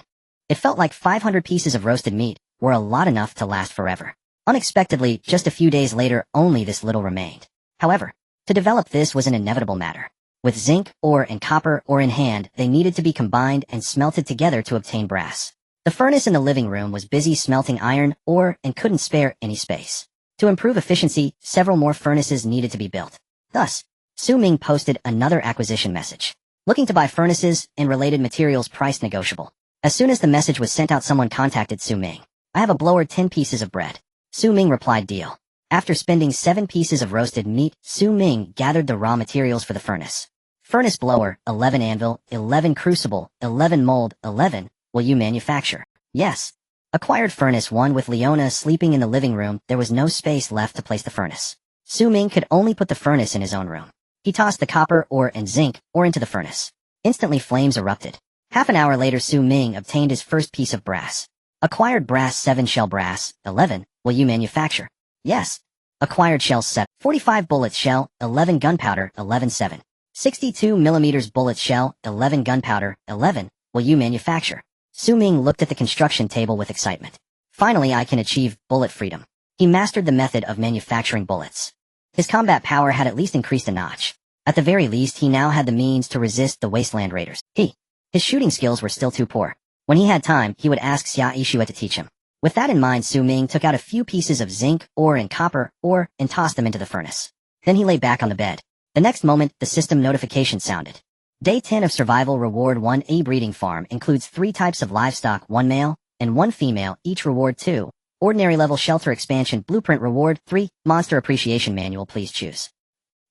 It felt like 500 pieces of roasted meat were a lot, enough to last forever. Unexpectedly, just a few days later, only this little remained. However, to develop this was an inevitable matter. With zinc, ore, and copper ore in hand, they needed to be combined and smelted together to obtain brass. The furnace in the living room was busy smelting iron, ore, and couldn't spare any space. To improve efficiency, several more furnaces needed to be built. Thus, Su Ming posted another acquisition message. Looking to buy furnaces and related materials, price negotiable. As soon as the message was sent out, someone contacted Su Ming. I have a blower, 10 pieces of bread. Su Ming replied, deal. After spending 7 pieces of roasted meat, Su Ming gathered the raw materials for the furnace. Furnace blower, 11 anvil, 11 crucible, 11 mold, 11. Will you manufacture? Yes. Acquired furnace 1. With Leona sleeping in the living room, there was no space left to place the furnace. Su Ming could only put the furnace in his own room. He tossed the copper, ore, and zinc ore into the furnace. Instantly flames erupted. Half an hour later, Su Ming obtained his first piece of brass. Acquired brass 7. Shell brass, 11. Will you manufacture? Yes. Acquired shell 7. 45 bullets shell, 11 gunpowder, 11 7. 62 millimeters bullets shell, 11 gunpowder, 11. Will you manufacture? Su Ming looked at the construction table with excitement. Finally, I can achieve bullet freedom. He mastered the method of manufacturing bullets. His combat power had at least increased a notch. At the very least, he now had the means to resist the Wasteland raiders. His shooting skills were still too poor. When he had time, he would ask Xia Yishue to teach him. With that in mind, Su Ming took out a few pieces of zinc, ore, and copper ore and tossed them into the furnace. Then he lay back on the bed. The next moment, the system notification sounded. Day 10 of Survival Reward 1. A breeding farm includes 3 types of livestock, 1 male and 1 female, each reward 2. Ordinary level shelter expansion blueprint reward 3. Monster appreciation manual, please choose.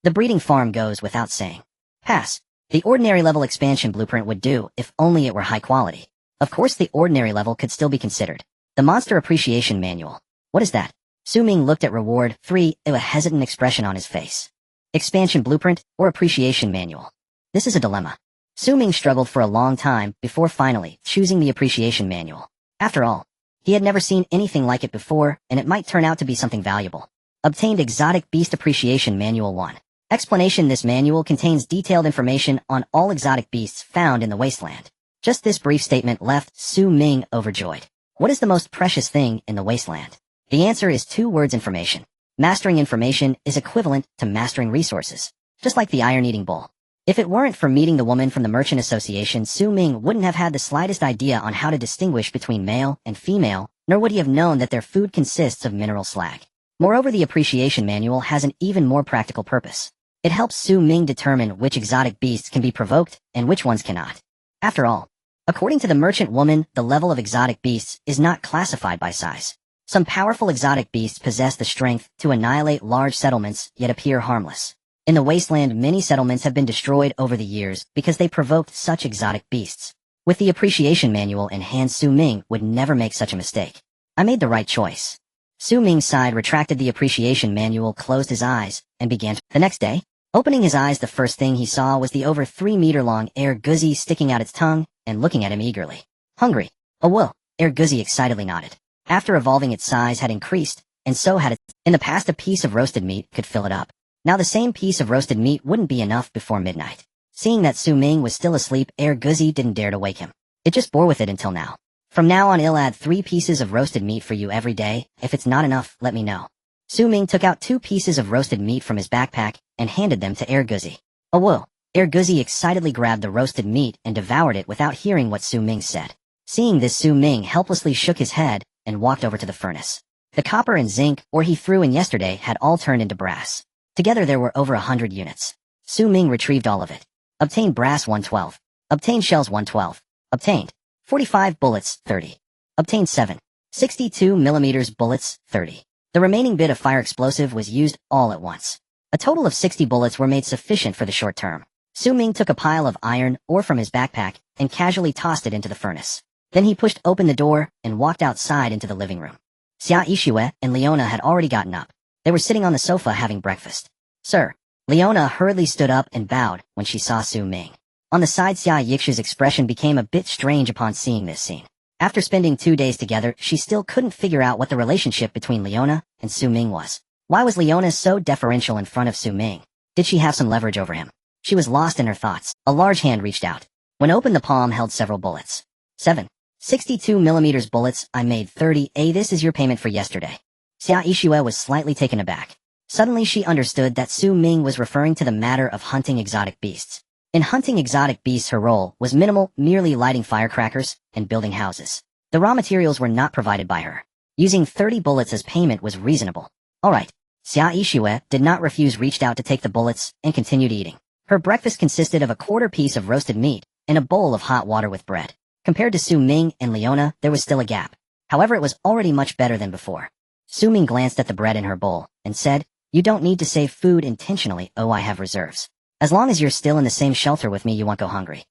The breeding farm goes without saying. Pass. The ordinary level expansion blueprint would do if only it were high quality. Of course, the ordinary level could still be considered. The monster appreciation manual. What is that? Su Ming looked at reward 3, a hesitant expression on his face. Expansion blueprint or appreciation manual? This is a dilemma. Su Ming struggled for a long time before finally choosing the appreciation manual. After all, he had never seen anything like it before, and it might turn out to be something valuable. Obtained Exotic Beast Appreciation Manual 1. Explanation: this manual contains detailed information on all exotic beasts found in the Wasteland. Just this brief statement left Su Ming overjoyed. What is the most precious thing in the Wasteland? The answer is 2 words: information. Mastering information is equivalent to mastering resources, just like the iron-eating bull. If it weren't for meeting the woman from the Merchant Association, Su Ming wouldn't have had the slightest idea on how to distinguish between male and female, nor would he have known that their food consists of mineral slag. Moreover, the appreciation manual has an even more practical purpose. It helps Su Ming determine which exotic beasts can be provoked and which ones cannot. After all, according to the merchant woman, the level of exotic beasts is not classified by size. Some powerful exotic beasts possess the strength to annihilate large settlements yet appear harmless. In the Wasteland, many settlements have been destroyed over the years because they provoked such exotic beasts. With the appreciation manual in hand, Su Ming would never make such a mistake. I made the right choice. Su Ming sighed, retracted the appreciation manual, closed his eyes, and began to. The next day, opening his eyes, the first thing he saw was the over 3-meter-long air guzzi sticking out its tongue and looking at him eagerly. Hungry? Oh well, air guzzi excitedly nodded. After evolving, its size had increased, and so had it. In the past, a piece of roasted meat could fill it up. Now the same piece of roasted meat wouldn't be enough before midnight. Seeing that Su Ming was still asleep, air guzzi didn't dare to wake him. It just bore with it until now. From now on, I'll add 3 pieces of roasted meat for you every day. If it's not enough, let me know. Su Ming took out 2 pieces of roasted meat from his backpack and handed them to air guzzi. Oh whoa! Air guzzi excitedly grabbed the roasted meat and devoured it without hearing what Su Ming said. Seeing this, Su Ming helplessly shook his head and walked over to the furnace. The copper and zinc ore he threw in yesterday had all turned into brass. Together there were over 100 units. Su Ming retrieved all of it. Obtained brass 112. Obtained shells 112. Obtained 45 bullets 30. Obtained 62 millimeters bullets 30. The remaining bit of fire explosive was used all at once. A total of 60 bullets were made sufficient for the short term. Su Ming took a pile of iron ore from his backpack and casually tossed it into the furnace. Then he pushed open the door and walked outside into the living room. Xia Yixue and Leona had already gotten up. They were sitting on the sofa having breakfast. Sir. Leona hurriedly stood up and bowed when she saw Su Ming. On the side, Xia Yixue's expression became a bit strange upon seeing this scene. After spending 2 days together, she still couldn't figure out what the relationship between Leona and Su Ming was. Why was Leona so deferential in front of Su Ming? Did she have some leverage over him? She was lost in her thoughts. A large hand reached out. When opened, the palm held several bullets. 62 millimeters bullets. I made 30. This is your payment for yesterday. Xia Yixue was slightly taken aback. Suddenly she understood that Su Ming was referring to the matter of hunting exotic beasts. In hunting exotic beasts, her role was minimal, merely lighting firecrackers and building houses. The raw materials were not provided by her. Using 30 bullets as payment was reasonable. Alright. Xia Yixue did not refuse, reached out to take the bullets, and continued eating. Her breakfast consisted of a quarter piece of roasted meat and a bowl of hot water with bread. Compared to Su Ming and Leona, there was still a gap. However, it was already much better than before. Su Ming glanced at the bread in her bowl and said, "You don't need to save food intentionally. Oh, I have reserves. As long as you're still in the same shelter with me, you won't go hungry."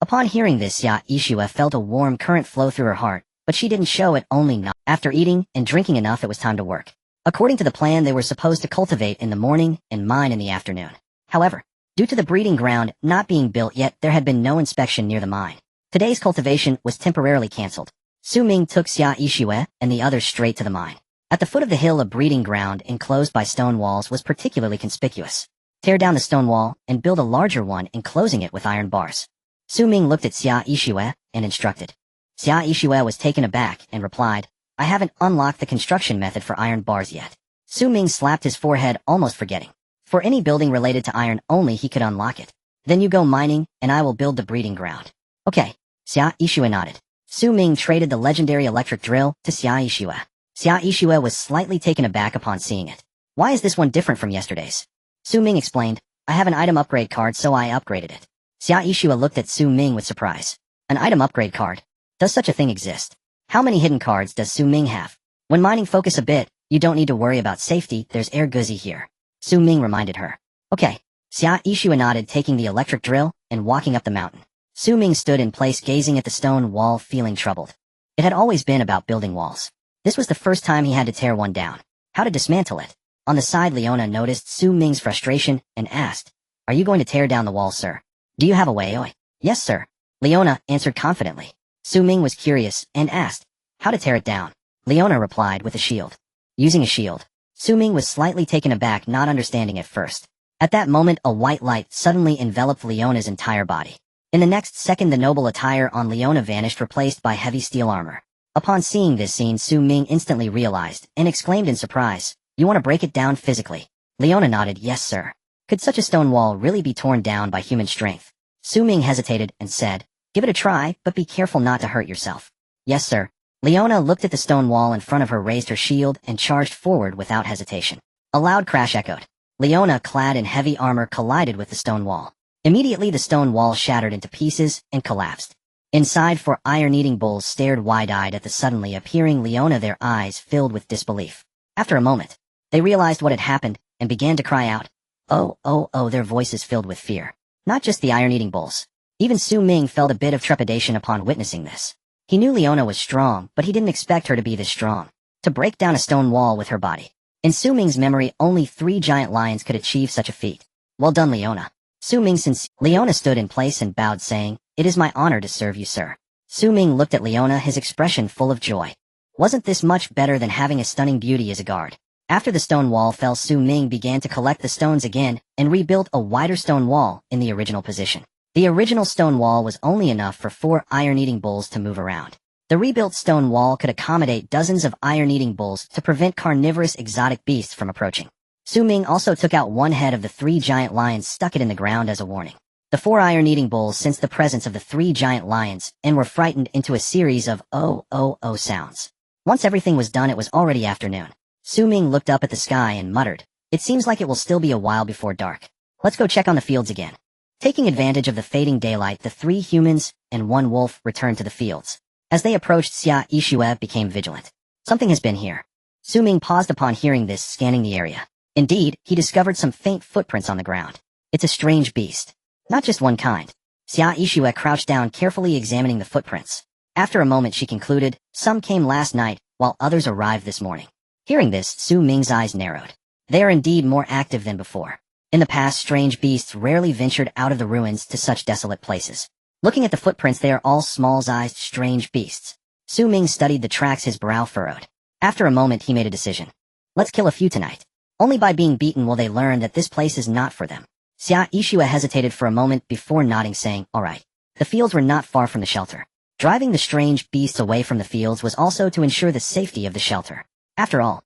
Upon hearing this, Xia Yixue felt a warm current flow through her heart, but she didn't show it. Only not. After eating and drinking enough, it was time to work. According to the plan, they were supposed to cultivate in the morning and mine in the afternoon. However, due to the breeding ground not being built yet, there had been no inspection near the mine. Today's cultivation was temporarily cancelled. Su Ming took Xia Yixue and the others straight to the mine. At the foot of the hill, a breeding ground enclosed by stone walls was particularly conspicuous. Tear down the stone wall and build a larger one enclosing it with iron bars. Su Ming looked at Xia Yixue and instructed. Xia Yixue was taken aback and replied, "I haven't unlocked the construction method for iron bars yet." Su Ming slapped his forehead, almost forgetting. For any building related to iron only he could unlock it. "Then you go mining and I will build the breeding ground." "Okay." Xia Yixue nodded. Su Ming traded the legendary electric drill to Xia Yixue. Xia Yixue was slightly taken aback upon seeing it. "Why is this one different from yesterday's?" Su Ming explained, "I have an item upgrade card, so I upgraded it." Xia Yixue looked at Su Ming with surprise. "An item upgrade card? Does such a thing exist? How many hidden cards does Su Ming have? When mining focus a bit, you don't need to worry about safety, there's air guzzi here." Su Ming reminded her. "Okay." Xia Yixue nodded, taking the electric drill and walking up the mountain. Su Ming stood in place, gazing at the stone wall, feeling troubled. It had always been about building walls. This was the first time he had to tear one down. How to dismantle it? On the side, Leona noticed Su Ming's frustration and asked, "Are you going to tear down the wall, sir? Do you have a way?" "Oi." "Yes, sir." Leona answered confidently. Su Ming was curious and asked, "How to tear it down?" Leona replied, "With a shield." Using a shield. Su Ming was slightly taken aback, not understanding at first. At that moment, a white light suddenly enveloped Leona's entire body. In the next second, the noble attire on Leona vanished, replaced by heavy steel armor. Upon seeing this scene, Su Ming instantly realized and exclaimed in surprise, "You want to break it down physically?" Leona nodded, "Yes, sir." Could such a stone wall really be torn down by human strength? Su Ming hesitated and said, "Give it a try, but be careful not to hurt yourself." "Yes, sir." Leona looked at the stone wall in front of her, raised her shield, and charged forward without hesitation. A loud crash echoed. Leona, clad in heavy armor, collided with the stone wall. Immediately the stone wall shattered into pieces and collapsed. Inside, 4 iron-eating bulls stared wide-eyed at the suddenly appearing Leona, their eyes filled with disbelief. After a moment, they realized what had happened and began to cry out, "Oh, oh, oh," their voices filled with fear. Not just the iron-eating bulls. Even Su Ming felt a bit of trepidation upon witnessing this. He knew Leona was strong, but he didn't expect her to be this strong. To break down a stone wall with her body. In Su Ming's memory, only 3 giant lions could achieve such a feat. "Well done, Leona." Su Ming Leona stood in place and bowed, saying, "It is my honor to serve you, sir." Su Ming looked at Leona, his expression full of joy. Wasn't this much better than having a stunning beauty as a guard? After the stone wall fell, Su Ming began to collect the stones again and rebuilt a wider stone wall in the original position. The original stone wall was only enough for 4 iron-eating bulls to move around. The rebuilt stone wall could accommodate dozens of iron-eating bulls to prevent carnivorous exotic beasts from approaching. Su Ming also took out one head of the 3 giant lions, stuck it in the ground as a warning. The 4 iron-eating bulls sensed the presence of the 3 giant lions and were frightened into a series of "oh, oh, oh" sounds. Once everything was done, it was already afternoon. Su Ming looked up at the sky and muttered, "It seems like it will still be a while before dark. Let's go check on the fields again." Taking advantage of the fading daylight, the 3 humans and 1 wolf returned to the fields. As they approached, Xia Yixue became vigilant. Something has been here. Su Ming paused upon hearing this, scanning the area. Indeed, he discovered some faint footprints on the ground. It's a strange beast. Not just one kind. Xia Yixue crouched down, carefully examining the footprints. After a moment, she concluded, "Some came last night, while others arrived this morning." Hearing this, Su Ming's eyes narrowed. They are indeed more active than before. In the past, strange beasts rarely ventured out of the ruins to such desolate places. Looking at the footprints, they are all small-sized, strange beasts. Su Ming studied the tracks, his brow furrowed. After a moment, he made a decision. "Let's kill a few tonight. Only by being beaten will they learn that this place is not for them." Xia Yixue hesitated for a moment before nodding, saying, "All right." The fields were not far from the shelter. Driving the strange beasts away from the fields was also to ensure the safety of the shelter. After all,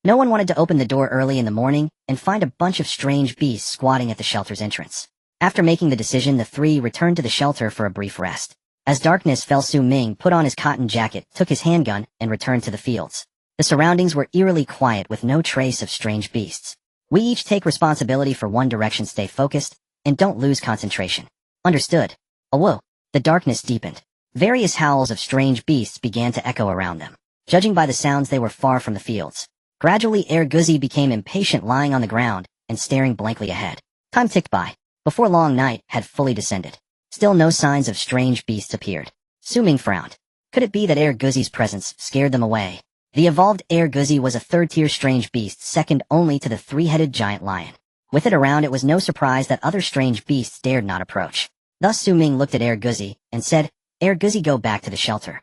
no one wanted to open the door early in the morning and find a bunch of strange beasts squatting at the shelter's entrance. After making the decision, the 3 returned to the shelter for a brief rest. As darkness fell, Su Ming put on his cotton jacket, took his handgun, and returned to the fields. The surroundings were eerily quiet, with no trace of strange beasts. "We each take responsibility for one direction. Stay focused, and don't lose concentration." "Understood." Whoa! The darkness deepened. Various howls of strange beasts began to echo around them. Judging by the sounds, they were far from the fields. Gradually, Guzi became impatient, lying on the ground and staring blankly ahead. Time ticked by. Before long, night had fully descended. Still no signs of strange beasts appeared. Su Ming frowned. Could it be that Guzi's presence scared them away? The evolved Guzi was a 3rd-tier strange beast, second only to the 3-headed giant lion. With it around, it was no surprise that other strange beasts dared not approach. Thus Su Ming looked at Guzi and said, "Guzi, go back to the shelter."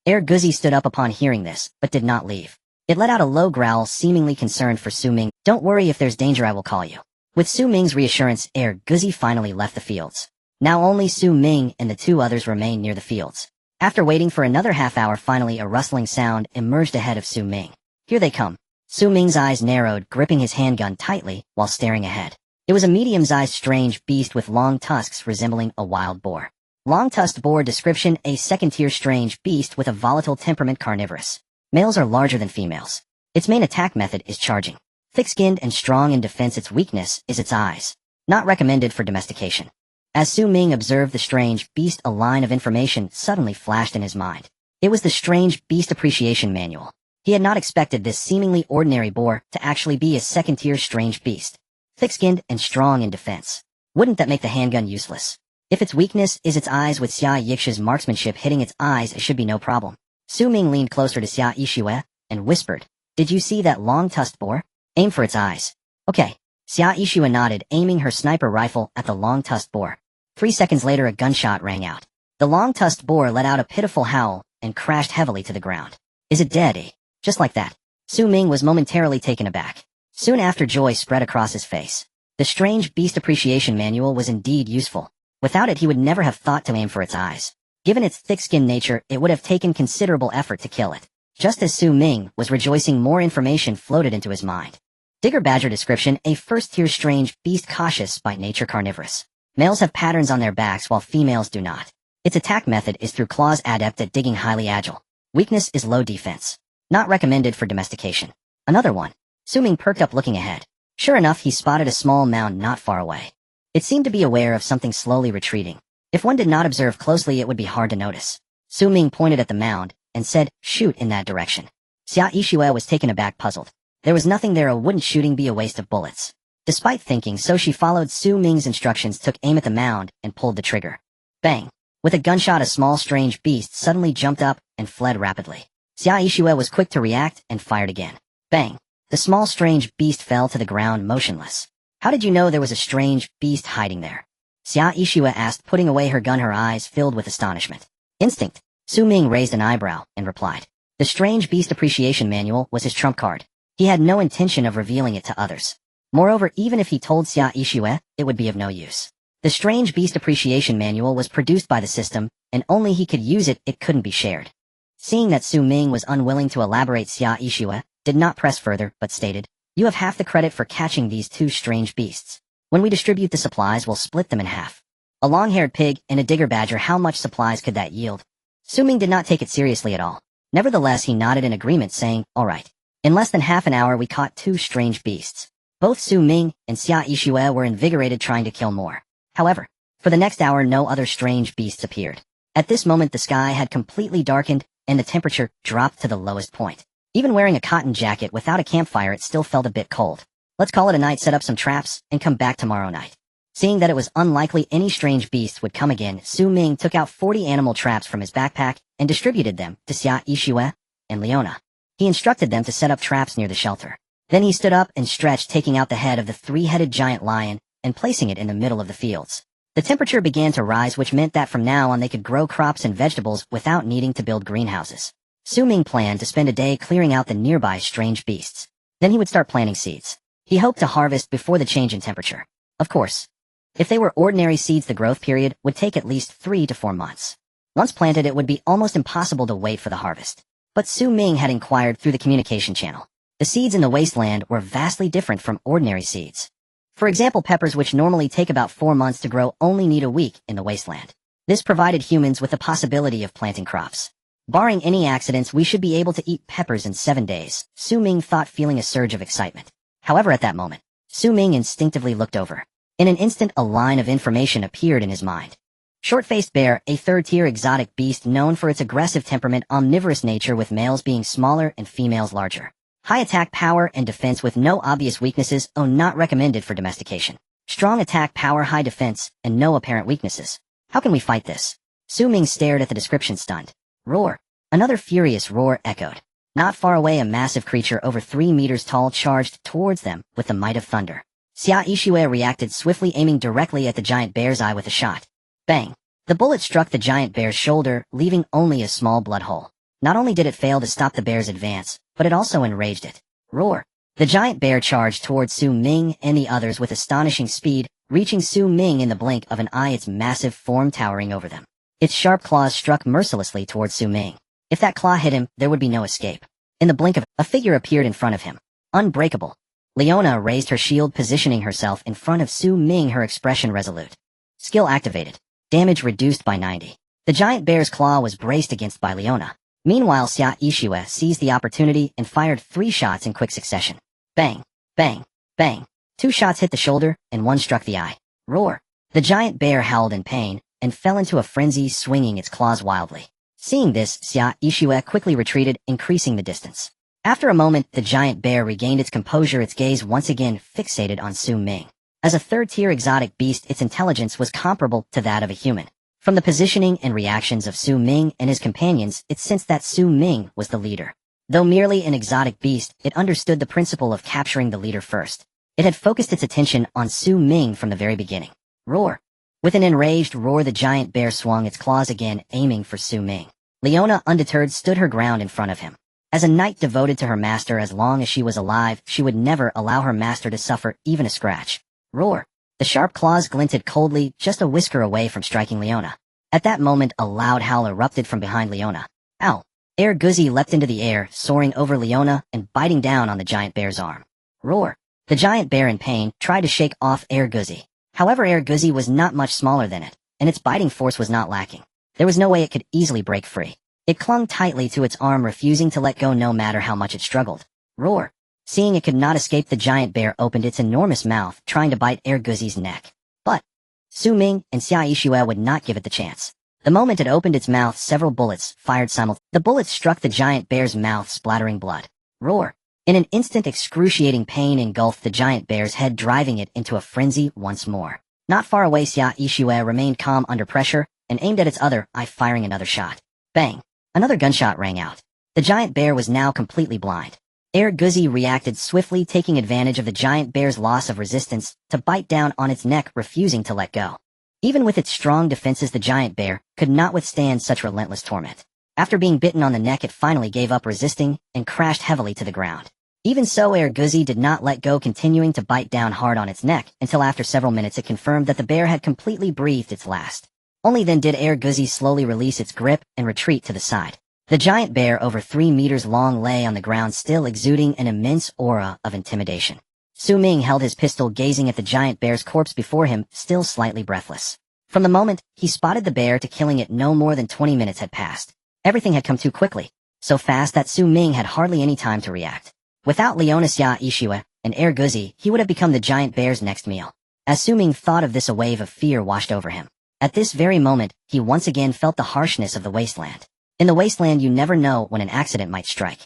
Guzi stood up upon hearing this, but did not leave. It let out a low growl, seemingly concerned for Su Ming. "Don't worry, if there's danger I will call you." With Su Ming's reassurance, Guzi finally left the fields. Now only Su Ming and the 2 others remained near the fields. After waiting for another half-hour, finally a rustling sound emerged ahead of Su Ming. "Here they come." Su Ming's eyes narrowed, gripping his handgun tightly while staring ahead. It was a medium-sized strange beast with long tusks resembling a wild boar. Long-tusked boar description: a 2nd-tier strange beast with a volatile temperament, carnivorous. Males are larger than females. Its main attack method is charging. Thick-skinned and strong in defense, its weakness is its eyes. Not recommended for domestication. As Su Ming observed the strange beast, a line of information suddenly flashed in his mind. It was the Strange Beast Appreciation Manual. He had not expected this seemingly ordinary boar to actually be a 2nd-tier strange beast. Thick-skinned and strong in defense. Wouldn't that make the handgun useless? If its weakness is its eyes, with Xia Yixue's marksmanship hitting its eyes, it should be no problem. Su Ming leaned closer to Xia Yixue and whispered, "Did you see that long-tusked boar? Aim for its eyes." "Okay." Xia Yixue nodded, aiming her sniper rifle at the long-tusked boar. 3 seconds later, a gunshot rang out. The long-tusked boar let out a pitiful howl and crashed heavily to the ground. "Is it dead?" Just like that. Su Ming was momentarily taken aback. Soon after, joy spread across his face. The Strange Beast Appreciation Manual was indeed useful. Without it, he would never have thought to aim for its eyes. Given its thick-skinned nature, it would have taken considerable effort to kill it. Just as Su Ming was rejoicing, more information floated into his mind. Digger badger description: a first-tier strange beast, cautious, by nature carnivorous. Males have patterns on their backs while females do not. Its attack method is through claws, adept at digging, highly agile. Weakness is low defense. Not recommended for domestication. Another one. Su Ming perked up, looking ahead. Sure enough, he spotted a small mound not far away. It seemed to be aware of something slowly retreating. If one did not observe closely, it would be hard to notice. Su Ming pointed at the mound and said, "Shoot in that direction." Xia Yixue was taken aback, puzzled. There was nothing there. Wouldn't shooting be a waste of bullets? Despite thinking so, she followed Su Ming's instructions, took aim at the mound, and pulled the trigger. Bang! With a gunshot, a small strange beast suddenly jumped up and fled rapidly. Xia Yixue was quick to react and fired again. Bang! The small strange beast fell to the ground motionless. "How did you know there was a strange beast hiding there?" Xia Yixue asked, putting away her gun, her eyes filled with astonishment. "Instinct." Su Ming raised an eyebrow and replied. The strange beast appreciation manual was his trump card. He had no intention of revealing it to others. Moreover, even if he told Xia Yixue, it would be of no use. The strange beast appreciation manual was produced by the system, and only he could use it. It couldn't be shared. Seeing that Su Ming was unwilling to elaborate, Xia Yixue did not press further, but stated, "You have half the credit for catching these two strange beasts. When we distribute the supplies, we'll split them in half." A long-haired pig and a digger badger, how much supplies could that yield? Su Ming did not take it seriously at all. Nevertheless, he nodded in agreement, saying, "All right." In less than half an hour, we caught two strange beasts. Both Su Ming and Xia Yixue were invigorated, trying to kill more. However, for the next hour, no other strange beasts appeared. At this moment, the sky had completely darkened, and the temperature dropped to the lowest point. Even wearing a cotton jacket without a campfire, it still felt a bit cold. "Let's call it a night, set up some traps, and come back tomorrow night." Seeing that it was unlikely any strange beasts would come again, Su Ming took out 40 animal traps from his backpack and distributed them to Xia Yixue and Leona. He instructed them to set up traps near the shelter. Then he stood up and stretched, taking out the head of the three-headed giant lion and placing it in the middle of the fields. The temperature began to rise, which meant that from now on they could grow crops and vegetables without needing to build greenhouses. Su Ming planned to spend a day clearing out the nearby strange beasts. Then he would start planting seeds. He hoped to harvest before the change in temperature. Of course, if they were ordinary seeds, the growth period would take at least 3 to 4 months. Once planted, it would be almost impossible to wait for the harvest. But Su Ming had inquired through the communication channel. The seeds in the wasteland were vastly different from ordinary seeds. For example, peppers, which normally take about 4 months to grow, only need a week in the wasteland. This provided humans with the possibility of planting crops. Barring any accidents, we should be able to eat peppers in 7 days, Su Ming thought, feeling a surge of excitement. However, at that moment, Su Ming instinctively looked over. In an instant, a line of information appeared in his mind. Short-faced bear, a third-tier exotic beast known for its aggressive temperament, omnivorous nature, with males being smaller and females larger. High attack power and defense with no obvious weaknesses. Not recommended for domestication. Strong attack power, high defense, and no apparent weaknesses. How can we fight this? Su Ming stared at the description, stunned. Roar. Another furious roar echoed. Not far away, a massive creature over 3 meters tall charged towards them with the might of thunder. Xia Yixue reacted swiftly, aiming directly at the giant bear's eye with a shot. Bang! The bullet struck the giant bear's shoulder, leaving only a small blood hole. Not only did it fail to stop the bear's advance, but it also enraged it. Roar! The giant bear charged towards Su Ming and the others with astonishing speed, reaching Su Ming in the blink of an eye, its massive form towering over them. Its sharp claws struck mercilessly towards Su Ming. If that claw hit him, there would be no escape. In the blink of a figure appeared in front of him. Unbreakable. Leona raised her shield, positioning herself in front of Su Ming, her expression resolute. Skill activated. Damage reduced by 90. The giant bear's claw was braced against by Leona. Meanwhile, Xia Yixue seized the opportunity and fired 3 shots in quick succession. Bang! Bang! Bang! 2 shots hit the shoulder, and 1 struck the eye. Roar! The giant bear howled in pain and fell into a frenzy, swinging its claws wildly. Seeing this, Xia Yixue quickly retreated, increasing the distance. After a moment, the giant bear regained its composure, its gaze once again fixated on Su Ming. As a third-tier exotic beast, its intelligence was comparable to that of a human. From the positioning and reactions of Su Ming and his companions, it sensed that Su Ming was the leader. Though merely an exotic beast, it understood the principle of capturing the leader first. It had focused its attention on Su Ming from the very beginning. Roar! With an enraged roar, the giant bear swung its claws again, aiming for Su Ming. Leona, undeterred, stood her ground in front of him. As a knight devoted to her master, as long as she was alive, she would never allow her master to suffer even a scratch. Roar! The sharp claws glinted coldly, just a whisker away from striking Leona. At that moment, a loud howl erupted from behind Leona. Ow! Air Guzzi leapt into the air, soaring over Leona and biting down on the giant bear's arm. Roar! The giant bear, in pain, tried to shake off Air Guzzi. However, Air Guzzi was not much smaller than it, and its biting force was not lacking. There was no way it could easily break free. It clung tightly to its arm, refusing to let go no matter how much it struggled. Roar! Seeing it could not escape, the giant bear opened its enormous mouth, trying to bite Air Guzzi's neck. But Su Ming and Xia Yixue would not give it the chance. The moment it opened its mouth, several bullets fired simultaneously. The bullets struck the giant bear's mouth, splattering blood. Roar! In an instant, excruciating pain engulfed the giant bear's head, driving it into a frenzy once more. Not far away, Xia Yixue remained calm under pressure and aimed at its other eye, firing another shot. Bang! Another gunshot rang out. The giant bear was now completely blind. Air Guzzi reacted swiftly, taking advantage of the giant bear's loss of resistance to bite down on its neck, refusing to let go. Even with its strong defenses, the giant bear could not withstand such relentless torment. After being bitten on the neck, it finally gave up resisting and crashed heavily to the ground. Even so, Air Guzzi did not let go, continuing to bite down hard on its neck, until after several minutes it confirmed that the bear had completely breathed its last. Only then did Air Guzzi slowly release its grip and retreat to the side. The giant bear, over 3 meters long, lay on the ground, still exuding an immense aura of intimidation. Su Ming held his pistol, gazing at the giant bear's corpse before him, still slightly breathless. From the moment he spotted the bear to killing it, no more than 20 minutes had passed. Everything had come too quickly, so fast that Su Ming had hardly any time to react. Without Leona, Xia Yixue, and Air Guzzi, he would have become the giant bear's next meal. As Su Ming thought of this, a wave of fear washed over him. At this very moment, he once again felt the harshness of the wasteland. In the wasteland, you never know when an accident might strike.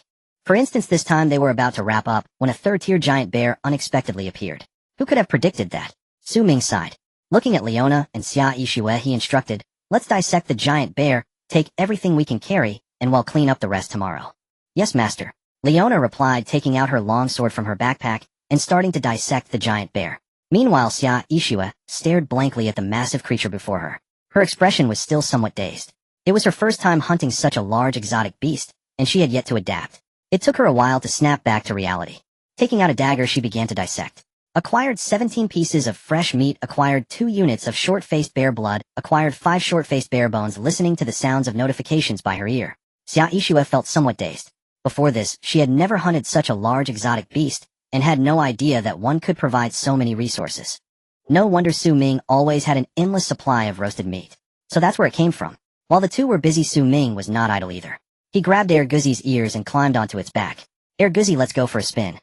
For instance, this time they were about to wrap up when a third-tier giant bear unexpectedly appeared. Who could have predicted that? Su Ming sighed. Looking at Leona and Xia Yixue, he instructed, "Let's dissect the giant bear, take everything we can carry, and we'll clean up the rest tomorrow." "Yes, master," Leona replied, taking out her long sword from her backpack and starting to dissect the giant bear. Meanwhile, Xia Yixue stared blankly at the massive creature before her. Her expression was still somewhat dazed. It was her first time hunting such a large exotic beast, and she had yet to adapt. It took her a while to snap back to reality. Taking out a dagger, she began to dissect. Acquired 17 pieces of fresh meat, acquired 2 units of short-faced bear blood, acquired 5 short-faced bear bones, listening to the sounds of notifications by her ear. Xia Yixue felt somewhat dazed. Before this, she had never hunted such a large exotic beast, and had no idea that one could provide so many resources. No wonder Su Ming always had an endless supply of roasted meat. So that's where it came from. While the two were busy, Su Ming was not idle either. He grabbed Air Guzzi's ears and climbed onto its back. "Air Guzzi, let's go for a spin."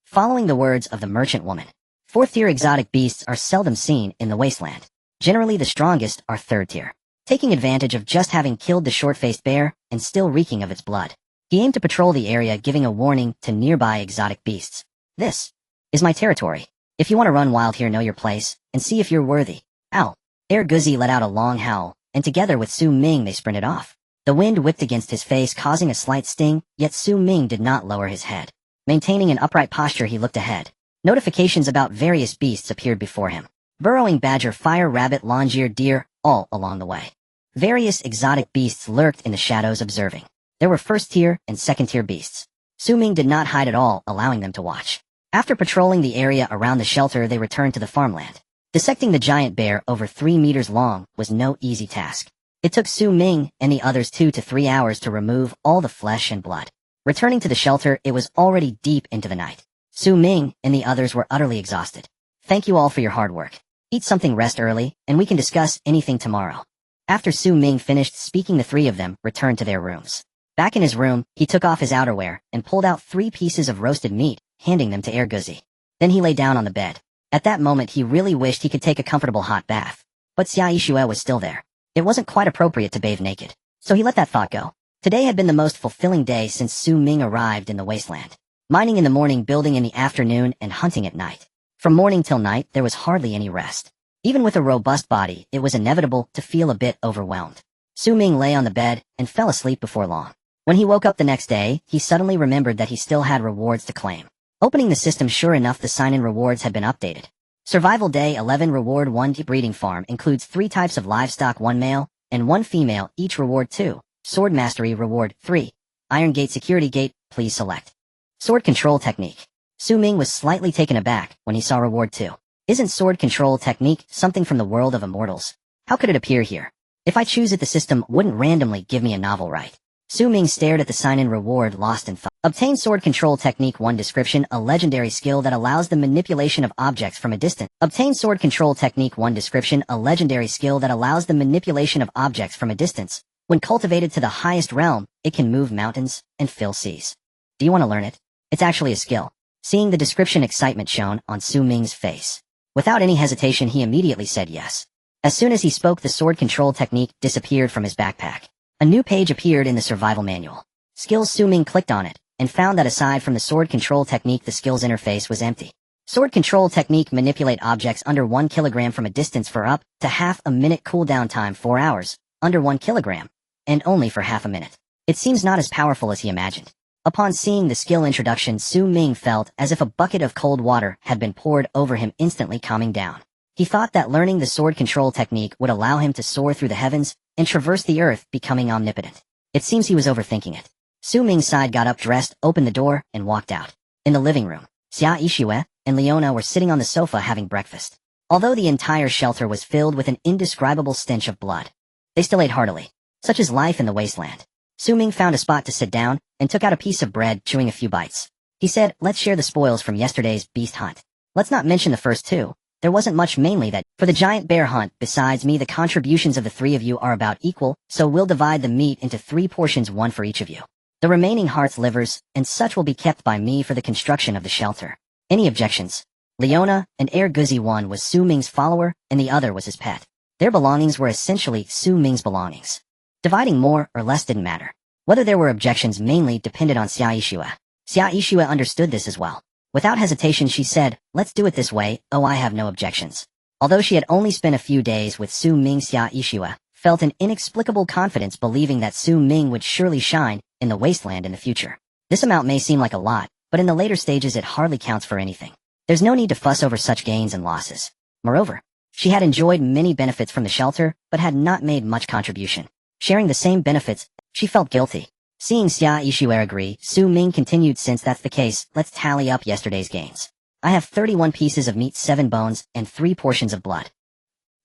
Following the words of the merchant woman, 4th-tier exotic beasts are seldom seen in the wasteland. Generally, the strongest are 3rd tier. Taking advantage of just having killed the short-faced bear and still reeking of its blood, he aimed to patrol the area, giving a warning to nearby exotic beasts. "This is my territory. If you want to run wild here, know your place, and see if you're worthy." Ow! Air Guzzi let out a long howl, and together with Su Ming they sprinted off. The wind whipped against his face, causing a slight sting, yet Su Ming did not lower his head. Maintaining an upright posture, he looked ahead. Notifications about various beasts appeared before him. Burrowing badger, fire rabbit, long-eared deer, all along the way. Various exotic beasts lurked in the shadows, observing. There were 1st-tier and 2nd-tier beasts. Su Ming did not hide at all, allowing them to watch. After patrolling the area around the shelter, they returned to the farmland. Dissecting the giant bear, over 3 meters long, was no easy task. It took Su Ming and the others 2 to 3 hours to remove all the flesh and blood. Returning to the shelter, it was already deep into the night. Su Ming and the others were utterly exhausted. "Thank you all for your hard work. Eat something, rest early, and we can discuss anything tomorrow." After Su Ming finished speaking, the 3 of them returned to their rooms. Back in his room, he took off his outerwear and pulled out 3 pieces of roasted meat, handing them to Air Guzzi. Then he lay down on the bed. At that moment, he really wished he could take a comfortable hot bath. But Xia Yixue was still there. It wasn't quite appropriate to bathe naked, so he let that thought go. Today had been the most fulfilling day since Su Ming arrived in the wasteland. Mining in the morning, building in the afternoon, and hunting at night. From morning till night, there was hardly any rest. Even with a robust body, it was inevitable to feel a bit overwhelmed. Su Ming lay on the bed and fell asleep before long. When he woke up the next day, he suddenly remembered that he still had rewards to claim. Opening the system, sure enough, the sign-in rewards had been updated. Survival Day 11 Reward 1 breeding farm includes 3 types of livestock, 1 male and 1 female, each reward 2. Sword Mastery Reward 3. Iron Gate Security Gate, please select. Sword Control Technique. Su Ming was slightly taken aback when he saw Reward 2. Isn't sword control technique something from the world of immortals? How could it appear here? If I choose it, the system wouldn't randomly give me a novel, right? Su Ming stared at the sign-in reward, lost in thought. Obtain sword control technique 1 description, a legendary skill that allows the manipulation of objects from a distance. Obtain sword control technique 1 description, a legendary skill that allows the manipulation of objects from a distance. When cultivated to the highest realm, it can move mountains and fill seas. Do you want to learn it? It's actually a skill. Seeing the description, excitement shone on Su Ming's face. Without any hesitation, he immediately said yes. As soon as he spoke, the sword control technique disappeared from his backpack. A new page appeared in the survival manual. Skills. Su Ming clicked on it, and found that aside from the sword control technique, the skills interface was empty. Sword control technique: manipulate objects under 1 kilogram from a distance for up to half a minute, cooldown time 4 hours, under 1 kilogram, and only for half a minute. It seems not as powerful as he imagined. Upon seeing the skill introduction, Su Ming felt as if a bucket of cold water had been poured over him, instantly calming down. He thought that learning the sword control technique would allow him to soar through the heavens and traverse the earth, becoming omnipotent. It seems he was overthinking it. Su Ming sighed, got up, dressed, opened the door, and walked out. In the living room, Xia Yixue and Leona were sitting on the sofa having breakfast. Although the entire shelter was filled with an indescribable stench of blood, they still ate heartily. Such is life in the wasteland. Su Ming found a spot to sit down and took out a piece of bread, chewing a few bites. He said, "Let's share the spoils from yesterday's beast hunt. Let's not mention the first two. There wasn't much, mainly that for the giant bear hunt. Besides me, the contributions of the three of you are about equal, so we'll divide the meat into 3 portions, 1 for each of you. The remaining hearts, livers, and such will be kept by me for the construction of the shelter. Any objections?" Leona, and Air Guzzi, one was Su Ming's follower, and the other was his pet. Their belongings were essentially Su Ming's belongings. Dividing more or less didn't matter. Whether there were objections mainly depended on Xia Yixue. Xia Yixue understood this as well. Without hesitation, she said, "Let's do it this way. Oh, I have no objections." Although she had only spent a few days with Su Ming, Xia Yixue felt an inexplicable confidence, believing that Su Ming would surely shine in the wasteland in the future. This amount may seem like a lot, but in the later stages it hardly counts for anything. There's no need to fuss over such gains and losses. Moreover, she had enjoyed many benefits from the shelter, but had not made much contribution. Sharing the same benefits, she felt guilty. Seeing Xia Yixue agree, Su Ming continued, "Since that's the case, let's tally up yesterday's gains. I have 31 pieces of meat, 7 bones, and 3 portions of blood."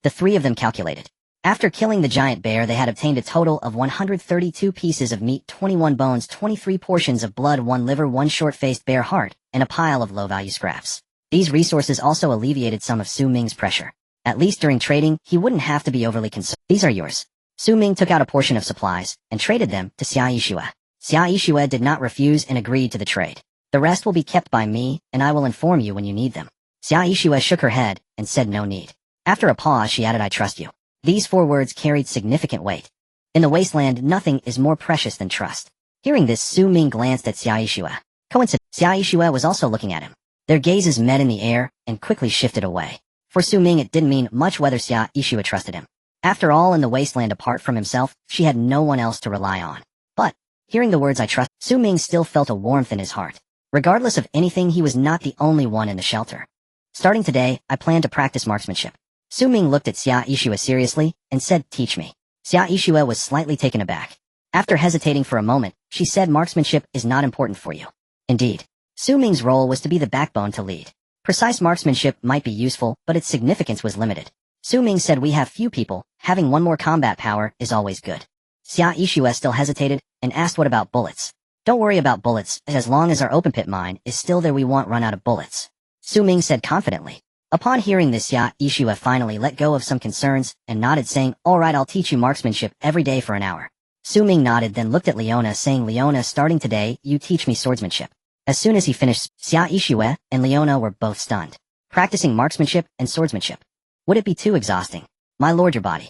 The three of them calculated. After killing the giant bear, they had obtained a total of 132 pieces of meat, 21 bones, 23 portions of blood, 1 liver, 1 short-faced bear heart, and a pile of low-value scraps. These resources also alleviated some of Su Ming's pressure. At least during trading, he wouldn't have to be overly concerned. "These are yours." Su Ming took out a portion of supplies and traded them to Xia Yixue. Xia Yixue did not refuse and agreed to the trade. "The rest will be kept by me, and I will inform you when you need them." Xia Yixue shook her head and said no need. After a pause, she added, "I trust you." These 4 words carried significant weight. In the wasteland, nothing is more precious than trust. Hearing this, Su Ming glanced at Xia Yixue. Coincidentally, Xia Yixue was also looking at him. Their gazes met in the air and quickly shifted away. For Su Ming, it didn't mean much whether Xia Yixue trusted him. After all, in the wasteland, apart from himself, she had no one else to rely on. But, hearing the words "I trust," Su Ming still felt a warmth in his heart. Regardless of anything, he was not the only one in the shelter. "Starting today, I plan to practice marksmanship." Su Ming looked at Xia Yixue seriously and said, "Teach me." Xia Yixue was slightly taken aback. After hesitating for a moment, she said, "Marksmanship is not important for you." Indeed, Su Ming's role was to be the backbone to lead. Precise marksmanship might be useful, but its significance was limited. Su Ming said, "We have few people. Having 1 more combat power is always good." Xia Yixue still hesitated and asked, "What about bullets?" "Don't worry about bullets. As long as our open pit mine is still there, we won't run out of bullets," Su Ming said confidently. Upon hearing this, Xia Yixue finally let go of some concerns and nodded, saying, "All right, I'll teach you marksmanship every day for an hour." Su Ming nodded, then looked at Leona, saying, "Leona, starting today, you teach me swordsmanship." As soon as he finished, Xia Yixue and Leona were both stunned. Practicing marksmanship and swordsmanship. Would it be too exhausting? "My lord, your body."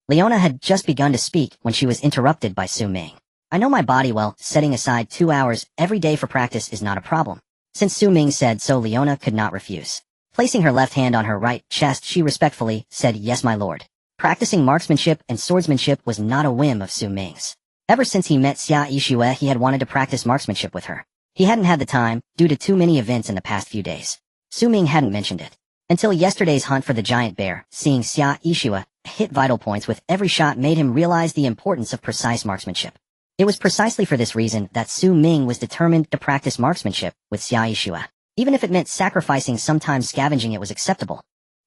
Leona had just begun to speak when she was interrupted by Su Ming. "I know my body well. Setting aside 2 hours every day for practice is not a problem." Since Su Ming said so, Leona could not refuse. Placing her left hand on her right chest, she respectfully said, "Yes, my lord." Practicing marksmanship and swordsmanship was not a whim of Su Ming's. Ever since he met Xia Yixue, he had wanted to practice marksmanship with her. He hadn't had the time, due to too many events in the past few days. Su Ming hadn't mentioned it. Until yesterday's hunt for the giant bear, seeing Xia Yixue hit vital points with every shot made him realize the importance of precise marksmanship. It was precisely for this reason that Su Ming was determined to practice marksmanship with Xia Yixue. Even if it meant sacrificing, sometimes scavenging, it was acceptable.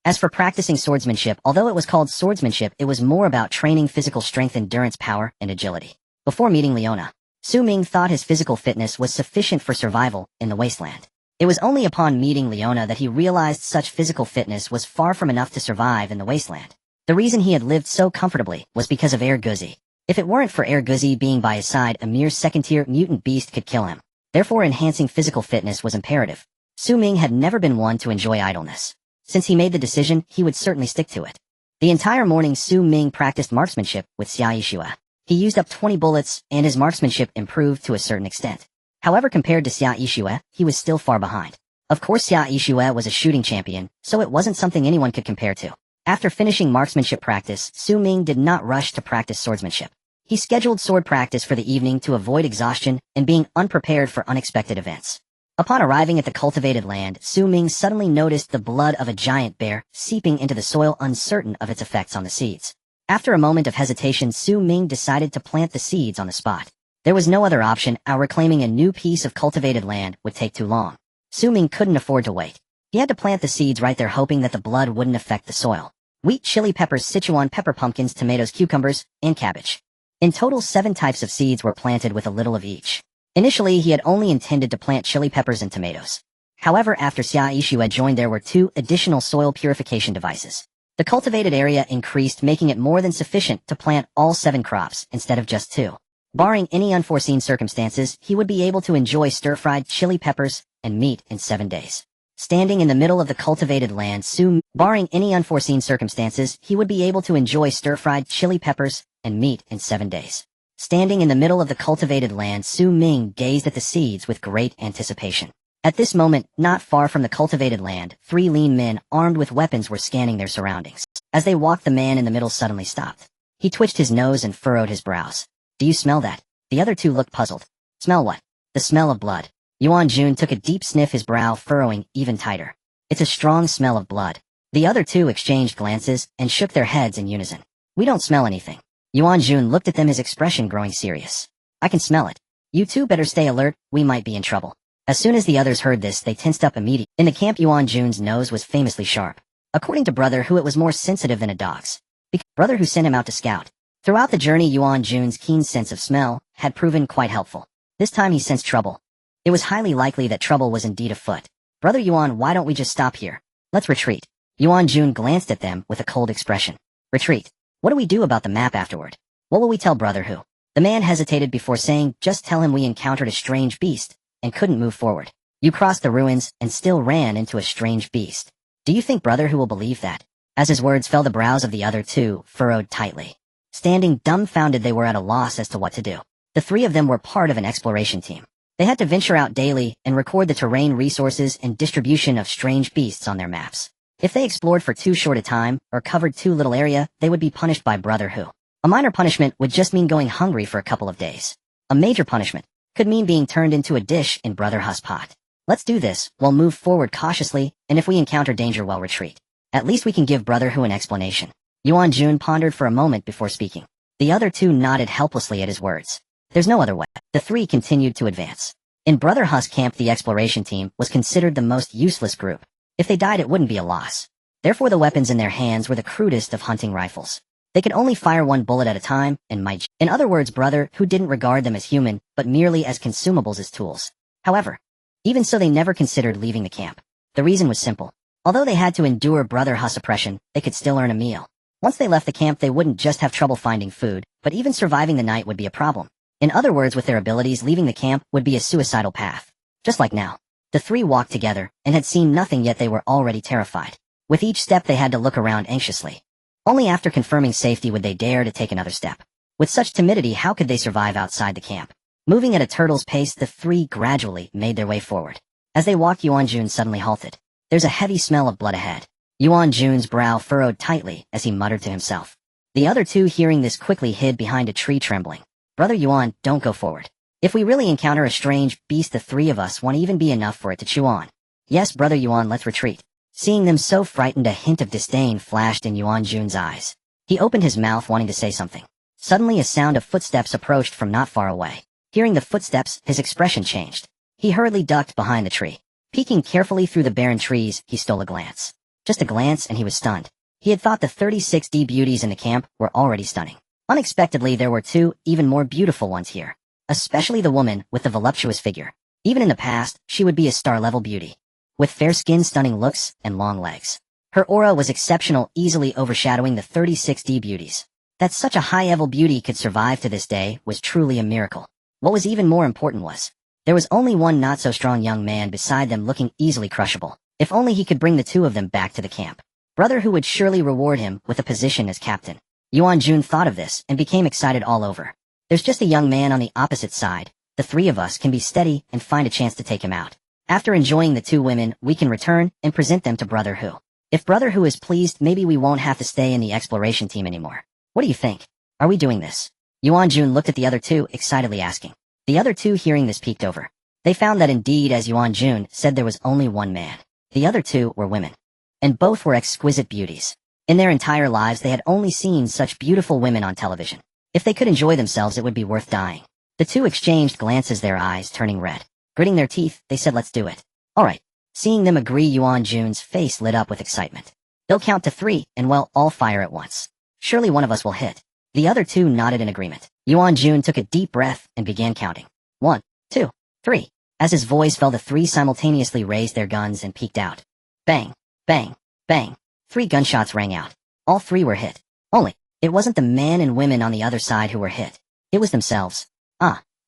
As for practicing swordsmanship, although it was called swordsmanship, it was more about training physical strength, endurance, power, and agility. Before meeting Leona, Ming thought his physical fitness was sufficient for survival in the Wasteland. It was only upon meeting Leona that he realized such physical fitness was far from enough to survive in the Wasteland. The reason he had lived so comfortably was because of Guzzi. If it weren't for Guzzi being by his side, a mere second-tier mutant beast could kill him. Therefore, enhancing physical fitness was imperative. Ming had never been one to enjoy idleness. Since he made the decision, he would certainly stick to it. The entire morning, Ming practiced marksmanship with Xia Yishue. He used up 20 bullets, and his marksmanship improved to a certain extent. However, compared to Xia Yishue, he was still far behind. Of course, Xia Yishue was a shooting champion, so it wasn't something anyone could compare to. After finishing marksmanship practice, Ming did not rush to practice swordsmanship. He scheduled sword practice for the evening to avoid exhaustion and being unprepared for unexpected events. Upon arriving at the cultivated land, Ming suddenly noticed the blood of a giant bear seeping into the soil, uncertain of its effects on the seeds. After a moment of hesitation, Ming decided to plant the seeds on the spot. There was no other option, as reclaiming a new piece of cultivated land would take too long. Ming couldn't afford to wait. He had to plant the seeds right there, hoping that the blood wouldn't affect the soil. Wheat, chili peppers, Sichuan pepper, pumpkins, tomatoes, cucumbers, and cabbage. In total, 7 types of seeds were planted with a little of each. Initially, he had only intended to plant chili peppers and tomatoes. However, after Xia Yishue joined, there were 2 additional soil purification devices. The cultivated area increased, making it more than sufficient to plant all 7 crops instead of just 2. Barring any unforeseen circumstances, he would be able to enjoy stir-fried chili peppers and meat in 7 days. Standing in the middle of the cultivated land, barring any unforeseen circumstances, he would be able to enjoy stir-fried chili peppers and meat in 7 days. Standing in the middle of the cultivated land, Ming gazed at the seeds with great anticipation. At this moment, not far from the cultivated land, 3 lean men armed with weapons were scanning their surroundings. As they walked, the man in the middle suddenly stopped. He twitched his nose and furrowed his brows. "Do you smell that?" The other 2 looked puzzled. "Smell what?" "The smell of blood." Yuan Jun took a deep sniff, his brow furrowing even tighter. "It's a strong smell of blood." The other 2 exchanged glances and shook their heads in unison. "We don't smell anything." Yuan Jun looked at them, his expression growing serious. "I can smell it. You 2 better stay alert, we might be in trouble." As soon as the others heard this, they tensed up immediately. In the camp, Yuan Jun's nose was famously sharp. According to Brother Hu, it was more sensitive than a dog's. Because Brother Hu sent him out to scout. Throughout the journey, Yuan Jun's keen sense of smell had proven quite helpful. This time he sensed trouble. It was highly likely that trouble was indeed afoot. "Brother Yuan, why don't we just stop here? Let's retreat." Yuan Jun glanced at them with a cold expression. "Retreat? What do we do about the map afterward? What will we tell Brother Hu?" The man hesitated before saying, "Just tell him we encountered a strange beast and couldn't move forward. You crossed the ruins and still ran into a strange beast. Do you think Brother Hu will believe that?" As his words fell, the brows of the other 2 furrowed tightly. Standing dumbfounded, they were at a loss as to what to do. The 3 of them were part of an exploration team. They had to venture out daily and record the terrain, resources, and distribution of strange beasts on their maps. If they explored for too short a time or covered too little area, they would be punished by Brother Hu. A minor punishment would just mean going hungry for a couple of days. A major punishment could mean being turned into a dish in Brother Hu's pot. "Let's do this. We'll move forward cautiously, and if we encounter danger, we'll retreat. At least we can give Brother Hu an explanation." Yuan Jun pondered for a moment before speaking. The other 2 nodded helplessly at his words. There's no other way. The 3 continued to advance. In Brother Hu's camp, the exploration team was considered the most useless group. If they died, it wouldn't be a loss. Therefore, the weapons in their hands were the crudest of hunting rifles. They could only fire 1 bullet at a time and might. In other words, Brother Hu didn't regard them as human, but merely as consumables, as tools. However, even so, they never considered leaving the camp. The reason was simple. Although they had to endure Brother Hu's oppression, they could still earn a meal. Once they left the camp, they wouldn't just have trouble finding food, but even surviving the night would be a problem. In other words, with their abilities, leaving the camp would be a suicidal path. Just like now. The 3 walked together and had seen nothing, yet they were already terrified. With each step, they had to look around anxiously. Only after confirming safety would they dare to take another step. With such timidity, how could they survive outside the camp? Moving at a turtle's pace, the 3 gradually made their way forward. As they walked, Yuan Jun suddenly halted. There's a heavy smell of blood ahead. Yuan Jun's brow furrowed tightly as he muttered to himself. The other 2, hearing this, quickly hid behind a tree, trembling. "Brother Yuan, don't go forward. If we really encounter a strange beast, the 3 of us won't even be enough for it to chew on." "Yes, Brother Yuan, let's retreat." Seeing them so frightened, a hint of disdain flashed in Yuan Jun's eyes. He opened his mouth, wanting to say something. Suddenly, a sound of footsteps approached from not far away. Hearing the footsteps, his expression changed. He hurriedly ducked behind the tree. Peeking carefully through the barren trees, he stole a glance. Just a glance and he was stunned. He had thought the 36D beauties in the camp were already stunning. Unexpectedly, there were two even more beautiful ones here. Especially the woman with the voluptuous figure. Even in the past, she would be a star-level beauty. With fair skin, stunning looks, and long legs. Her aura was exceptional, easily overshadowing the 36D beauties. That such a high-level beauty could survive to this day was truly a miracle. What was even more important was, there was only one not-so-strong young man beside them looking easily crushable. If only he could bring the two of them back to the camp. Brother who would surely reward him with a position as captain. Yuan Jun thought of this and became excited all over. There's just a young man on the opposite side. The three of us can be steady and find a chance to take him out. After enjoying the two women, we can return and present them to Brother Hu. If Brother Hu is pleased, maybe we won't have to stay in the exploration team anymore. What do you think? Are we doing this? Yuan Jun looked at the other two, excitedly asking. The other two, hearing this, peeked over. They found that indeed, as Yuan Jun said, there was only one man. The other two were women. And both were exquisite beauties. In their entire lives, they had only seen such beautiful women on television. If they could enjoy themselves, it would be worth dying. The two exchanged glances, their eyes turning red. Gritting their teeth, they said, "Let's do it." All right. Seeing them agree, Yuan Jun's face lit up with excitement. They'll count to 3, and we'll all fire at once. Surely one of us will hit. The other two nodded in agreement. Yuan Jun took a deep breath and began counting. 1, 2, 3. As his voice fell, the three simultaneously raised their guns and peeked out. Bang, bang, bang. 3 gunshots rang out. All 3 were hit. Only, it wasn't the man and women on the other side who were hit. It was themselves.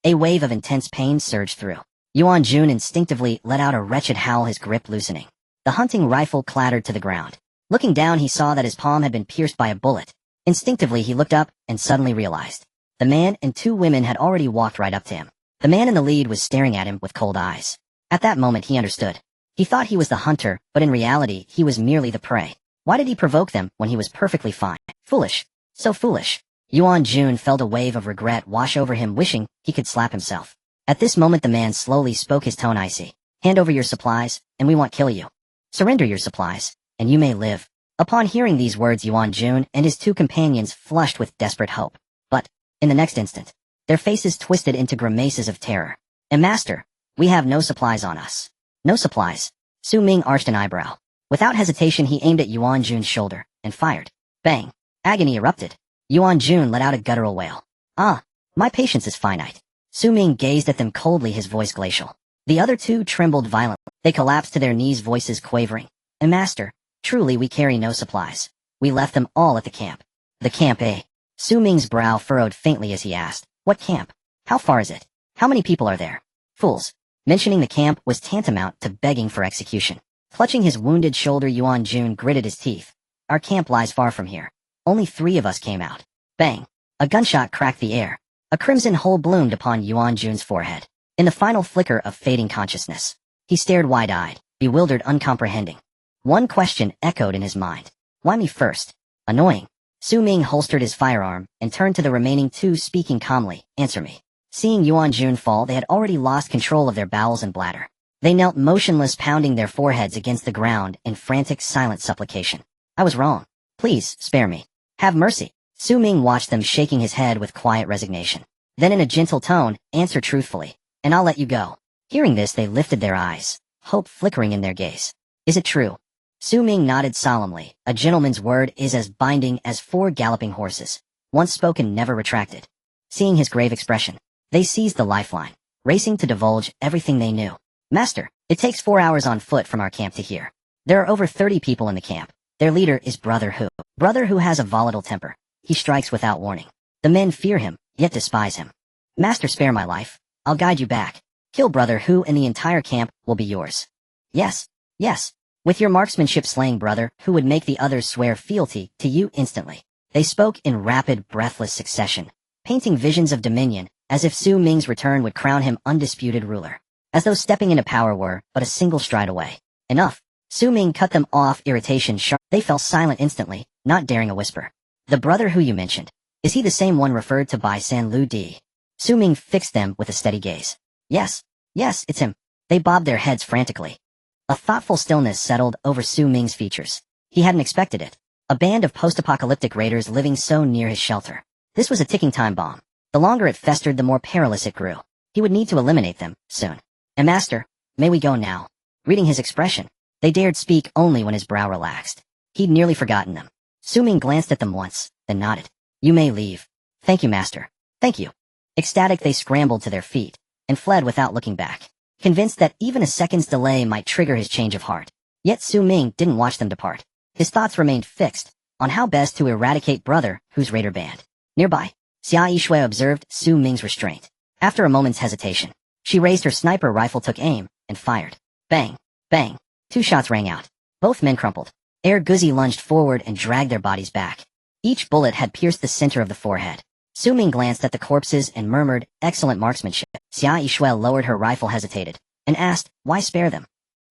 A wave of intense pain surged through. Yuan Jun instinctively let out a wretched howl, his grip loosening. The hunting rifle clattered to the ground. Looking down, he saw that his palm had been pierced by a bullet. Instinctively, he looked up and suddenly realized. The man and 2 women had already walked right up to him. The man in the lead was staring at him with cold eyes. At that moment, he understood. He thought he was the hunter, but in reality, he was merely the prey. Why did he provoke them when he was perfectly fine? Foolish. So foolish. Yuan Jun felt a wave of regret wash over him, wishing he could slap himself. At this moment, the man slowly spoke, his tone icy. Hand over your supplies, and we won't kill you. Surrender your supplies, and you may live. Upon hearing these words, Yuan Jun and his 2 companions flushed with desperate hope. But, in the next instant, their faces twisted into grimaces of terror. Master, we have no supplies on us. No supplies. Su Ming arched an eyebrow. Without hesitation, he aimed at Yuan Jun's shoulder, and fired. Bang. Agony erupted. Yuan Jun let out a guttural wail. My patience is finite. Su Ming gazed at them coldly, his voice glacial. The other 2 trembled violently. They collapsed to their knees, voices quavering. Master, truly we carry no supplies. We left them all at the camp. The camp, eh? Su Ming's brow furrowed faintly as he asked. What camp? How far is it? How many people are there? Fools. Mentioning the camp was tantamount to begging for execution. Clutching his wounded shoulder, Yuan Jun gritted his teeth. Our camp lies far from here. Only 3 of us came out. Bang. A gunshot cracked the air. A crimson hole bloomed upon Yuan Jun's forehead. In the final flicker of fading consciousness, he stared wide-eyed, bewildered, uncomprehending. One question echoed in his mind. Why me first? Annoying. Su Ming holstered his firearm and turned to the remaining 2, speaking calmly. Answer me. Seeing Yuan Jun fall, they had already lost control of their bowels and bladder. They knelt motionless, pounding their foreheads against the ground in frantic, silent supplication. I was wrong. Please, spare me. Have mercy. Su Ming watched them, shaking his head with quiet resignation. Then in a gentle tone, answer truthfully, and I'll let you go. Hearing this, they lifted their eyes, hope flickering in their gaze. Is it true? Su Ming nodded solemnly. A gentleman's word is as binding as 4 galloping horses. Once spoken, never retracted. Seeing his grave expression, they seized the lifeline, racing to divulge everything they knew. Master, it takes 4 hours on foot from our camp to here. There are over 30 people in the camp. Their leader is Brother Hu. Brother Hu has a volatile temper. He strikes without warning. The men fear him, yet despise him. Master, spare my life. I'll guide you back. Kill Brother Hu and the entire camp will be yours. Yes, yes. With your marksmanship, slaying Brother Hu would make the others swear fealty to you instantly. They spoke in rapid, breathless succession, painting visions of dominion, as if Su Ming's return would crown him undisputed ruler. As though stepping into power were but a single stride away. Enough. Su Ming cut them off, irritation sharp. They fell silent instantly, not daring a whisper. The Brother Hu you mentioned, is he the same one referred to by San Lu Di? Su Ming fixed them with a steady gaze. Yes, it's him. They bobbed their heads frantically. A thoughtful stillness settled over Su Ming's features. He hadn't expected it. A band of post-apocalyptic raiders living so near his shelter. This was a ticking time bomb. The longer it festered, the more perilous it grew. He would need to eliminate them, soon. And Master, may we go now? Reading his expression, they dared speak only when his brow relaxed. He'd nearly forgotten them. Su Ming glanced at them once, then nodded. You may leave. Thank you, master. Thank you. Ecstatic, they scrambled to their feet and fled without looking back, convinced that even a second's delay might trigger his change of heart. Yet Su Ming didn't watch them depart. His thoughts remained fixed on how best to eradicate Brother Hu's raider band. Nearby, Xia Yishui observed Su Ming's restraint. After a moment's hesitation, she raised her sniper rifle, took aim, and fired. Bang! Bang! 2 shots rang out. Both men crumpled. Guzi lunged forward and dragged their bodies back. Each bullet had pierced the center of the forehead. Su Ming glanced at the corpses and murmured, excellent marksmanship. Xia Yishui lowered her rifle, hesitated, and asked, why spare them?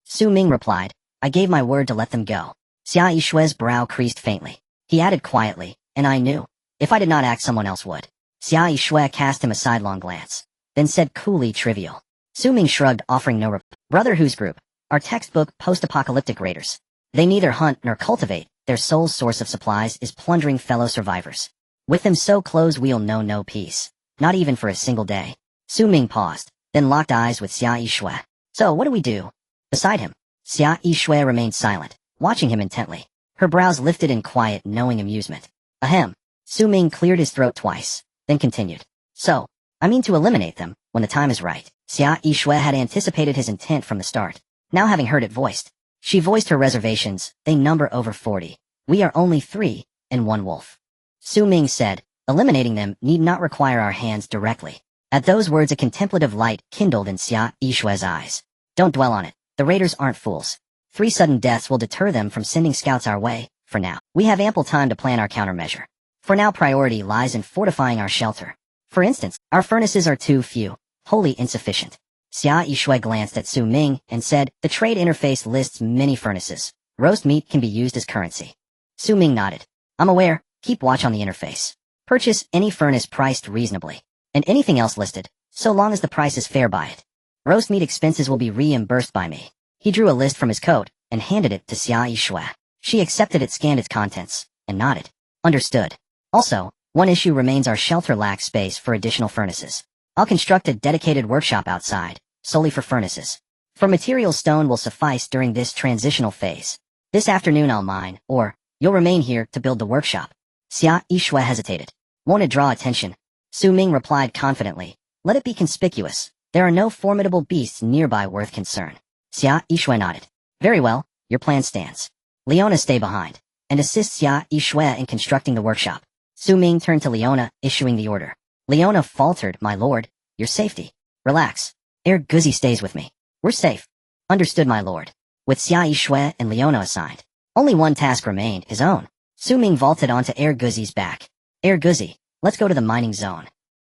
Su Ming replied, I gave my word to let them go. Xia Yishui's brow creased faintly. He added quietly, and I knew. If I did not act, someone else would. Xia Yishui cast him a sidelong glance, then said coolly, trivial. Su Ming shrugged, offering no reply. Brother Hu's group are textbook post-apocalyptic raiders. They neither hunt nor cultivate. Their sole source of supplies is plundering fellow survivors. With them so close, we'll know no peace. Not even for a single day. Su Ming paused, then locked eyes with Xia Yishui. So what do we do? Beside him, Xia Yishui remained silent, watching him intently. Her brows lifted in quiet, knowing amusement. Ahem. Su Ming cleared his throat twice, then continued. So, I mean to eliminate them when the time is right. Xia Yishui had anticipated his intent from the start. Now having heard it voiced, she voiced her reservations. They number over 40. We are only 3, and 1 wolf. Su Ming said, eliminating them need not require our hands directly. At those words, a contemplative light kindled in Xia Yishui's eyes. Don't dwell on it. The raiders aren't fools. 3 sudden deaths will deter them from sending scouts our way. For now, we have ample time to plan our countermeasure. For now, priority lies in fortifying our shelter. For instance, our furnaces are too few, wholly insufficient. Xia Yishui glanced at Su Ming and said, the trade interface lists many furnaces. Roast meat can be used as currency. Su Ming nodded. I'm aware. Keep watch on the interface. Purchase any furnace priced reasonably, and anything else listed, so long as the price is fair by it. Roast meat expenses will be reimbursed by me. He drew a list from his coat and handed it to Xia Yishui. She accepted it, scanned its contents, and nodded. Understood. Also, one issue remains: our shelter lacks space for additional furnaces. I'll construct a dedicated workshop outside, solely for furnaces. For materials, stone will suffice during this transitional phase. This afternoon I'll mine, or you'll remain here to build the workshop. Xia Yishui hesitated. Won't it draw attention? Su Ming replied confidently. Let it be conspicuous. There are no formidable beasts nearby worth concern. Xia Yishui nodded. Very well, your plan stands. Leona, stay behind, and assist Xia Yishui in constructing the workshop. Su Ming turned to Leona, issuing the order. Leona faltered, my lord, your safety. Relax. Guzi stays with me. We're safe. Understood, my lord. With Xia Yishui and Leona assigned, only one task remained, his own. Su Ming vaulted onto Guzi's back. Guzi, let's go to the mining zone.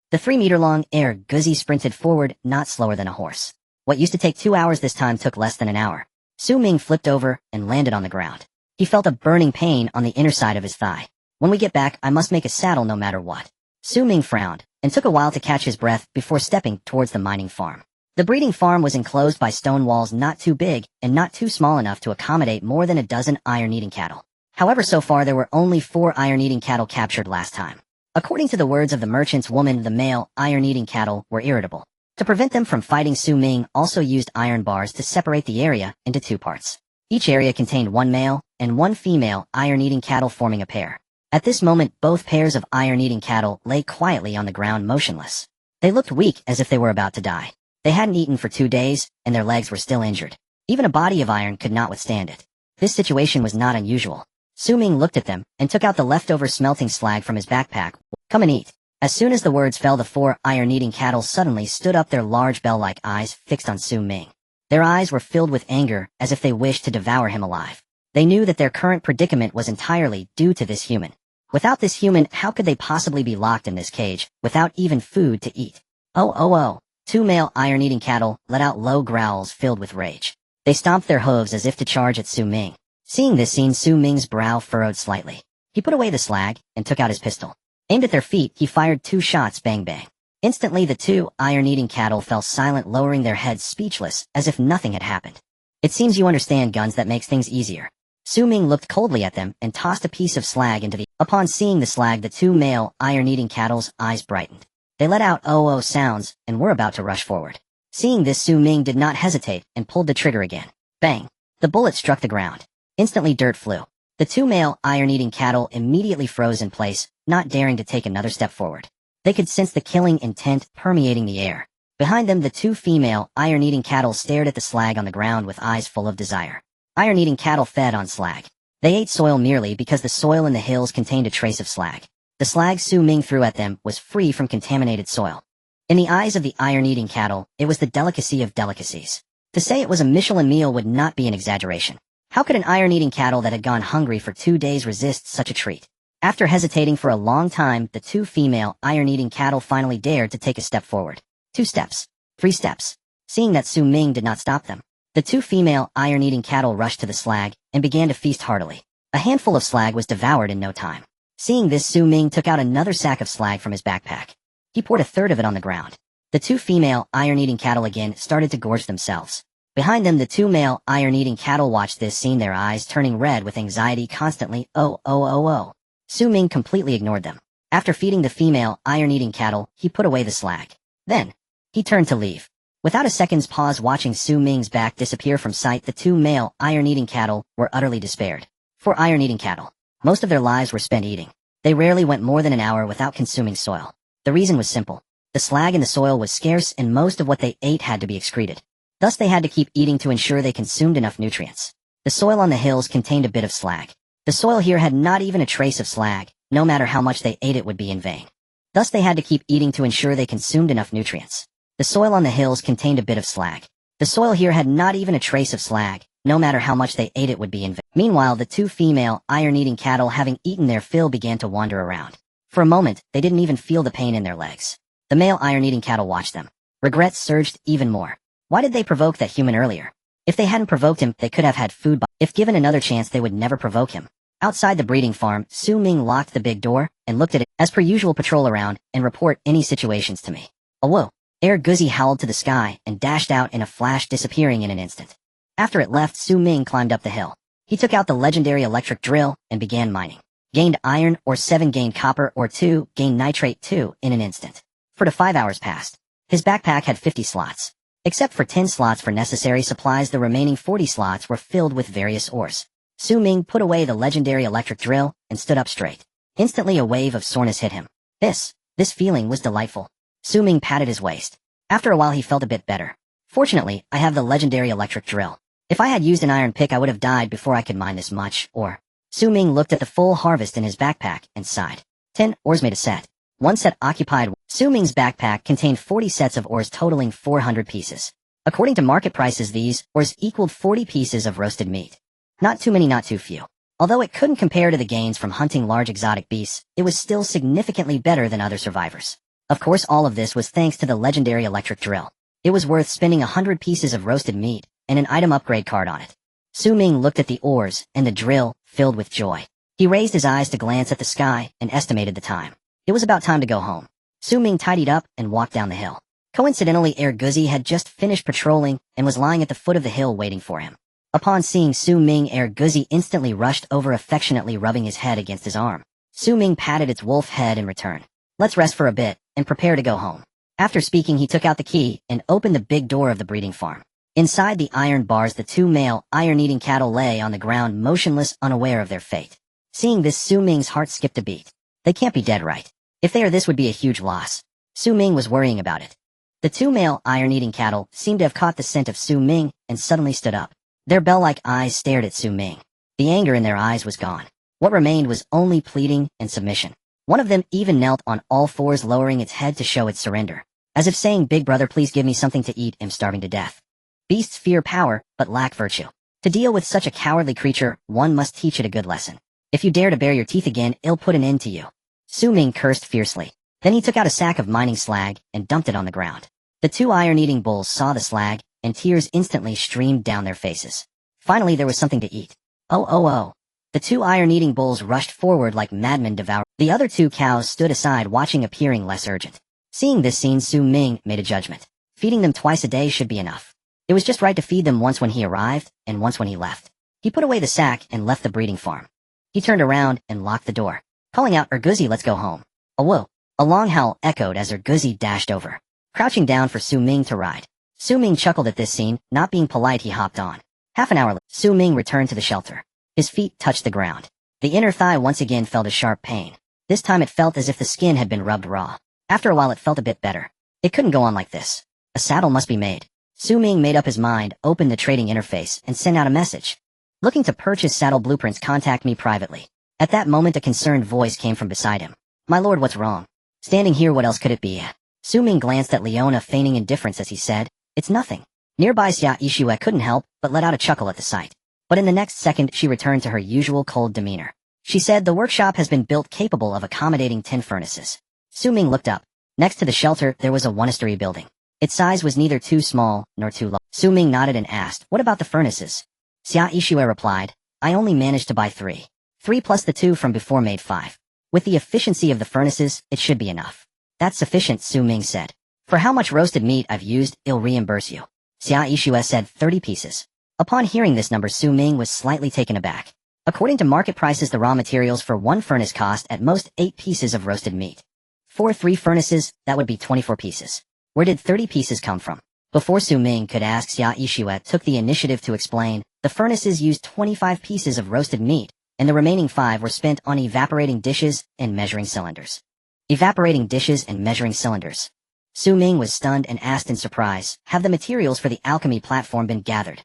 The 3-meter-long Guzi sprinted forward, not slower than a horse. What used to take 2 hours this time took less than an hour. Su Ming flipped over and landed on the ground. He felt a burning pain on the inner side of his thigh. When we get back, I must make a saddle no matter what. Su Ming frowned, and took a while to catch his breath before stepping towards the mining farm. The breeding farm was enclosed by stone walls, not too big and not too small enough to accommodate more than a dozen iron-eating cattle. However, so far there were only 4 iron-eating cattle captured last time. According to the words of the merchant's woman, the male iron-eating cattle were irritable. To prevent them from fighting, Su Ming also used iron bars to separate the area into 2 parts. Each area contained 1 male and 1 female iron-eating cattle, forming a pair. At this moment, both pairs of iron-eating cattle lay quietly on the ground, motionless. They looked weak, as if they were about to die. They hadn't eaten for 2 days, and their legs were still injured. Even a body of iron could not withstand it. This situation was not unusual. Su Ming looked at them and took out the leftover smelting slag from his backpack. Come and eat. As soon as the words fell, the 4 iron-eating cattle suddenly stood up, their large bell-like eyes fixed on Su Ming. Their eyes were filled with anger, as if they wished to devour him alive. They knew that their current predicament was entirely due to this human. Without this human, how could they possibly be locked in this cage, without even food to eat? Oh. 2 male iron-eating cattle let out low growls filled with rage. They stomped their hooves as if to charge at Su Ming. Seeing this scene, Su Ming's brow furrowed slightly. He put away the slag and took out his pistol. Aimed at their feet, he fired 2 shots, bang bang. Instantly, the 2 iron-eating cattle fell silent, lowering their heads, speechless, as if nothing had happened. It seems you understand guns. That makes things easier. Su Ming looked coldly at them and tossed a piece of slag into the... Upon seeing the slag, the 2 male iron-eating cattle's eyes brightened. They let out oh sounds and were about to rush forward. Seeing this, Su Ming did not hesitate and pulled the trigger again. Bang! The bullet struck the ground. Instantly dirt flew. The two male iron-eating cattle immediately froze in place, not daring to take another step forward. They could sense the killing intent permeating the air. Behind them, the two female iron-eating cattle stared at the slag on the ground with eyes full of desire. Iron-eating cattle fed on slag. They ate soil merely because the soil in the hills contained a trace of slag. The slag Su Ming threw at them was free from contaminated soil. In the eyes of the iron-eating cattle, it was the delicacy of delicacies. To say it was a Michelin meal would not be an exaggeration. How could an iron-eating cattle that had gone hungry for 2 days resist such a treat? After hesitating for a long time, the two female iron-eating cattle finally dared to take a step forward. 2 steps. 3 steps. Seeing that Su Ming did not stop them, the two female iron-eating cattle rushed to the slag and began to feast heartily. A handful of slag was devoured in no time. Seeing this, Su Ming took out another sack of slag from his backpack. He poured a third of it on the ground. The two female iron-eating cattle again started to gorge themselves. Behind them, the two male iron-eating cattle watched this scene, their eyes turning red with anxiety constantly. Oh. Su Ming completely ignored them. After feeding the female iron-eating cattle, he put away the slag. Then, he turned to leave. Without a second's pause, watching Su Ming's back disappear from sight, the two male iron-eating cattle were utterly despaired. For iron-eating cattle, most of their lives were spent eating. They rarely went more than an hour without consuming soil. The reason was simple. The slag in the soil was scarce and most of what they ate had to be excreted. Thus they had to keep eating to ensure they consumed enough nutrients. The soil on the hills contained a bit of slag. The soil here had not even a trace of slag. No matter how much they ate, it would be in vain. Thus they had to keep eating to ensure they consumed enough nutrients. The soil on the hills contained a bit of slag. The soil here had not even a trace of slag. No matter how much they ate, it would be in vain. Meanwhile, the two female iron-eating cattle, having eaten their fill, began to wander around. For a moment, they didn't even feel the pain in their legs. The male iron-eating cattle watched them. Regret surged even more. Why did they provoke that human earlier? If they hadn't provoked him, they could have had food, but if given another chance, they would never provoke him. Outside the breeding farm, Su Ming locked the big door and looked at it. As per usual, patrol around and report any situations to me. Oh whoa! Air Guzzi howled to the sky and dashed out in a flash, disappearing in an instant. After it left, Su Ming climbed up the hill. He took out the legendary electric drill and began mining. Gained iron ore 7, gained copper ore 2, gained nitrate 2 in an instant. 4 to 5 hours passed. His backpack had 50 slots. Except for 10 slots for necessary supplies, the remaining 40 slots were filled with various ores. Su Ming put away the legendary electric drill and stood up straight. Instantly a wave of soreness hit him. This feeling was delightful. Su Ming patted his waist. After a while he felt a bit better. Fortunately, I have the legendary electric drill. If I had used an iron pick, I would have died before I could mine this much ore. Su Ming looked at the full harvest in his backpack and sighed. 10 ores made a set. 1 set occupied. Su Ming's backpack contained 40 sets of ores totaling 400 pieces. According to market prices, these ores equaled 40 pieces of roasted meat. Not too many, not too few. Although it couldn't compare to the gains from hunting large exotic beasts, it was still significantly better than other survivors. Of course, all of this was thanks to the legendary electric drill. It was worth spending 100 pieces of roasted meat and an item upgrade card on it. Su Ming looked at the ores and the drill, filled with joy. He raised his eyes to glance at the sky and estimated the time. It was about time to go home. Su Ming tidied up and walked down the hill. Coincidentally, Air Guzzi had just finished patrolling and was lying at the foot of the hill waiting for him. Upon seeing Su Ming, Air Guzzi instantly rushed over, affectionately rubbing his head against his arm. Su Ming patted its wolf head in return. Let's rest for a bit and prepare to go home. After speaking, he took out the key and opened the big door of the breeding farm. Inside the iron bars, the two male iron-eating cattle lay on the ground, motionless, unaware of their fate. Seeing this, Su Ming's heart skipped a beat. They can't be dead, right? If they are, this would be a huge loss. Su Ming was worrying about it. The two male iron-eating cattle seemed to have caught the scent of Su Ming and suddenly stood up. Their bell-like eyes stared at Su Ming. The anger in their eyes was gone. What remained was only pleading and submission. One of them even knelt on all fours, lowering its head to show its surrender. As if saying, "Big brother, please give me something to eat. I'm starving to death." Beasts fear power, but lack virtue. To deal with such a cowardly creature, one must teach it a good lesson. If you dare to bare your teeth again, it'll put an end to you. Su Ming cursed fiercely. Then he took out a sack of mining slag and dumped it on the ground. The two iron-eating bulls saw the slag, and tears instantly streamed down their faces. Finally, there was something to eat. Oh. The two iron-eating bulls rushed forward like madmen, devouring. The other two cows stood aside, watching, appearing less urgent. Seeing this scene, Su Ming made a judgment. Feeding them twice a day should be enough. It was just right to feed them once when he arrived, and once when he left. He put away the sack and left the breeding farm. He turned around and locked the door, calling out, "Guzzi, let's go home." Oh whoa! A long howl echoed as Guzzi dashed over, crouching down for Su Ming to ride. Su Ming chuckled at this scene. Not being polite, he hopped on. Half an hour later, Su Ming returned to the shelter. His feet touched the ground. The inner thigh once again felt a sharp pain. This time it felt as if the skin had been rubbed raw. After a while it felt a bit better. It couldn't go on like this. A saddle must be made. Su Ming made up his mind, opened the trading interface, and sent out a message. Looking to purchase saddle blueprints, contact me privately. At that moment a concerned voice came from beside him. My lord, what's wrong? Standing here, what else could it be? Su Ming glanced at Leona, feigning indifference as he said, it's nothing. Nearby Xia Yixue couldn't help but let out a chuckle at the sight. But in the next second she returned to her usual cold demeanor. She said the workshop has been built capable of accommodating 10 furnaces. Su Ming looked up. Next to the shelter there was a one-story building. Its size was neither too small nor too large. Su Ming nodded and asked, what about the furnaces? Xia Yixue replied, I only managed to buy 3. 3 plus the 2 from before made 5. With the efficiency of the furnaces, it should be enough. That's sufficient, Su Ming said. For how much roasted meat I've used, I'll reimburse you. Xia Yixue said 30 pieces. Upon hearing this number, Su Ming was slightly taken aback. According to market prices, the raw materials for one furnace cost at most 8 pieces of roasted meat. For 3 furnaces, that would be 24 pieces. Where did 30 pieces come from? Before Su Ming could ask, Xia Yixue took the initiative to explain, the furnaces used 25 pieces of roasted meat, and the remaining 5 were spent on evaporating dishes and measuring cylinders. Evaporating dishes and measuring cylinders. Su Ming was stunned and asked in surprise, have the materials for the alchemy platform been gathered?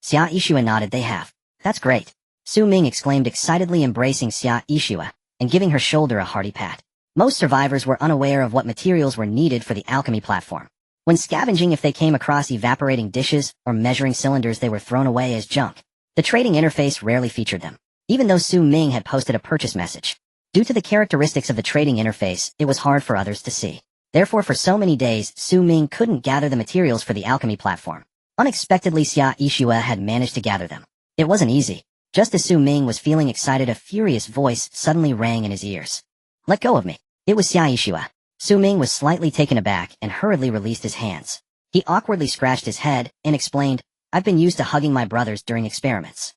Xia Yixue nodded, they have. That's great. Su Ming exclaimed, excitedly embracing Xia Yixue and giving her shoulder a hearty pat. Most survivors were unaware of what materials were needed for the alchemy platform. When scavenging, if they came across evaporating dishes or measuring cylinders, they were thrown away as junk. The trading interface rarely featured them. Even though Su Ming had posted a purchase message, due to the characteristics of the trading interface, it was hard for others to see. Therefore, for so many days, Su Ming couldn't gather the materials for the alchemy platform. Unexpectedly, Xia Yixue had managed to gather them. It wasn't easy. Just as Su Ming was feeling excited, a furious voice suddenly rang in his ears. Let go of me. It was Xia Yixue. Su Ming was slightly taken aback and hurriedly released his hands. He awkwardly scratched his head and explained, I've been used to hugging my brothers during experiments.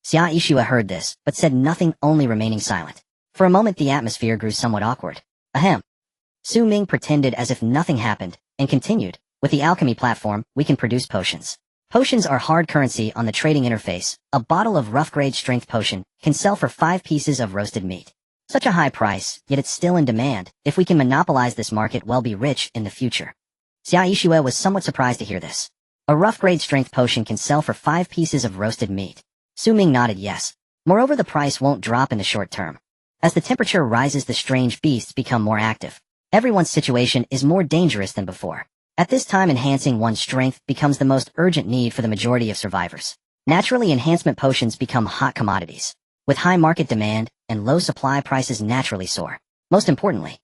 Xia Yixue heard this, but said nothing, only remaining silent. For a moment the atmosphere grew somewhat awkward. Ahem. Su Ming pretended as if nothing happened, and continued, with the alchemy platform, we can produce potions. Potions are hard currency on the trading interface. A bottle of rough-grade strength potion can sell for 5 pieces of roasted meat. Such a high price, yet it's still in demand. If we can monopolize this market, we'll be rich in the future. Xia Yixue was somewhat surprised to hear this. A rough-grade strength potion can sell for 5 pieces of roasted meat. Su Ming nodded yes. Moreover, the price won't drop in the short term. As the temperature rises, the strange beasts become more active. Everyone's situation is more dangerous than before. At this time, enhancing one's strength becomes the most urgent need for the majority of survivors. Naturally, enhancement potions become hot commodities. With high market demand and low supply, prices naturally soar. Most importantly,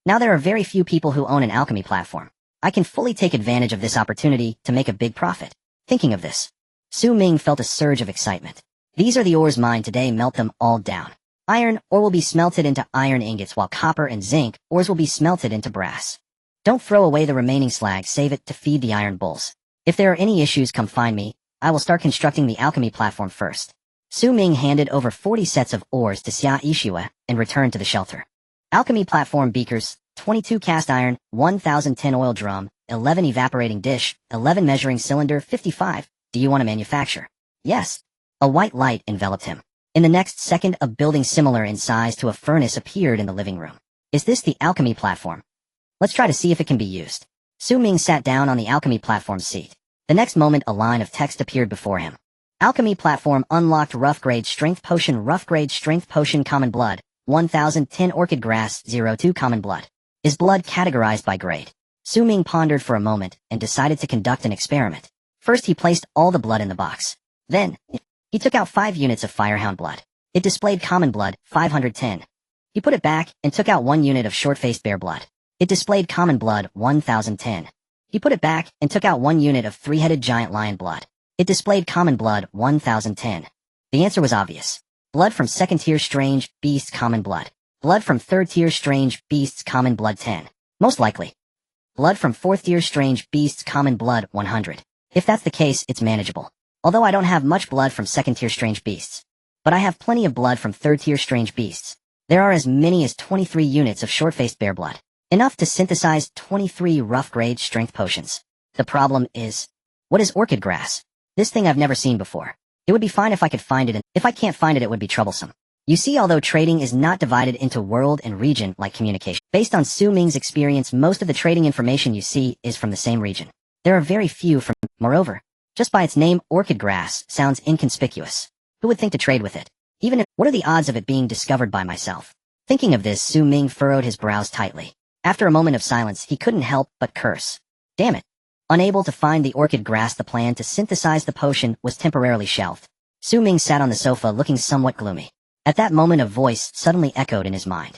now there are very few people who own an alchemy platform. I can fully take advantage of this opportunity to make a big profit. Thinking of this, Su Ming felt a surge of excitement. These are the ores mined today, melt them all down. Iron ore will be smelted into iron ingots, while copper and zinc ores will be smelted into brass. Don't throw away the remaining slag, save it to feed the iron bulls. If there are any issues, come find me. I will start constructing the alchemy platform first. Su Ming handed over 40 sets of ores to Xia Yixue and returned to the shelter. Alchemy platform beakers, 22 cast iron, 1010 oil drum, 11 evaporating dish, 11 measuring cylinder, 55. Do you want to manufacture? Yes. A white light enveloped him. In the next second, a building similar in size to a furnace appeared in the living room. Is this the alchemy platform? Let's try to see if it can be used. Su Ming sat down on the alchemy platform seat. The next moment, a line of text appeared before him. Alchemy platform unlocked, rough-grade strength potion common blood, 1010 orchid grass, 02 common blood. Is blood categorized by grade? Su Ming pondered for a moment and decided to conduct an experiment. First he placed all the blood in the box. Then, he took out 5 units of firehound blood. It displayed common blood, 510. He put it back and took out 1 unit of short-faced bear blood. It displayed common blood, 1010. He put it back and took out 1 unit of 3-headed giant lion blood. It displayed common blood, 1010. The answer was obvious. Blood from 2nd tier strange beasts common blood. Blood from 3rd tier strange beasts common blood 10. Most likely. Blood from 4th tier strange beasts common blood 100. If that's the case, it's manageable. Although I don't have much blood from 2nd tier strange beasts. But I have plenty of blood from 3rd tier strange beasts. There are as many as 23 units of short-faced bear blood. Enough to synthesize 23 rough-grade strength potions. The problem is, what is orchid grass? This thing I've never seen before. It would be fine if I could find it, and if I can't find it, it would be troublesome. You see, although trading is not divided into world and region like communication, based on Su Ming's experience, most of the trading information you see is from the same region. There are very few from, moreover, just by its name, orchid grass sounds inconspicuous. Who would think to trade with it? Even if, what are the odds of it being discovered by myself? Thinking of this, Su Ming furrowed his brows tightly. After a moment of silence, he couldn't help but curse. Damn it. Unable to find the orchid grass, the plan to synthesize the potion was temporarily shelved. Su Ming sat on the sofa looking somewhat gloomy. At that moment, a voice suddenly echoed in his mind.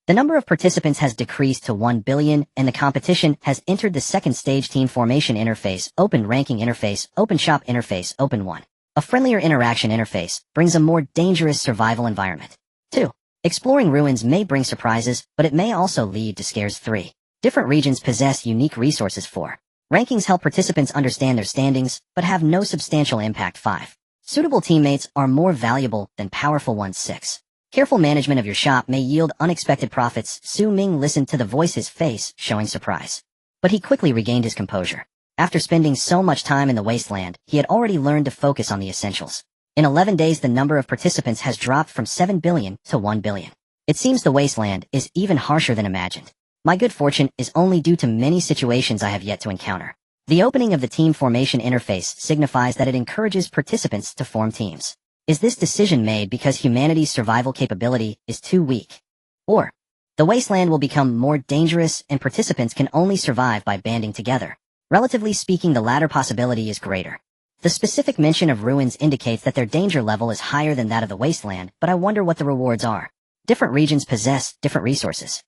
The number of participants has decreased to 1 billion, and the competition has entered the second stage. Team formation interface, open ranking interface, open shop interface, open 1. A friendlier interaction interface brings a more dangerous survival environment. 2. Exploring ruins may bring surprises, but it may also lead to scares. 3. Different regions possess unique resources. 4. Rankings help participants understand their standings, but have no substantial impact. 5. Suitable teammates are more valuable than powerful ones. 6. Careful management of your shop may yield unexpected profits. Su Ming listened to the voice, his face showing surprise. But he quickly regained his composure. After spending so much time in the Wasteland, he had already learned to focus on the essentials. In 11 days, the number of participants has dropped from 7 billion to 1 billion. It seems the Wasteland is even harsher than imagined. My good fortune is only due to many situations I have yet to encounter. The opening of the team formation interface signifies that it encourages participants to form teams. Is this decision made because humanity's survival capability is too weak? Or, the Wasteland will become more dangerous and participants can only survive by banding together? Relatively speaking, the latter possibility is greater. The specific mention of ruins indicates that their danger level is higher than that of the Wasteland, but I wonder what the rewards are. Different regions possess different resources.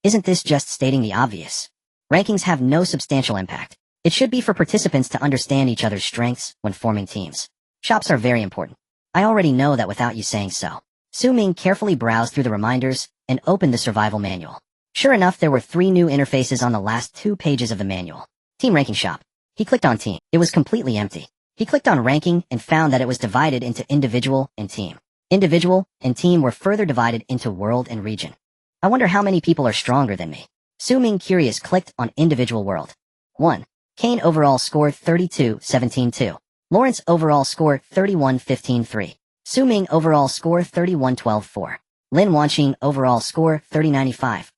Isn't this just stating the obvious? Rankings have no substantial impact. It should be for participants to understand each other's strengths when forming teams. Shops are very important. I already know that without you saying so. Su Ming carefully browsed through the reminders and opened the survival manual. Sure enough, there were 3 new interfaces on the last 2 pages of the manual. Team ranking shop. He clicked on team. It was completely empty. He clicked on ranking and found that it was divided into individual and team. Individual and team were further divided into world and region. I wonder how many people are stronger than me. Su Ming, curious, clicked on individual world. 1. Kane overall score 32-17-2. Lawrence overall score 31-15-3. Su Ming overall score 31-12-4. Lin Wanqing overall score 30-95.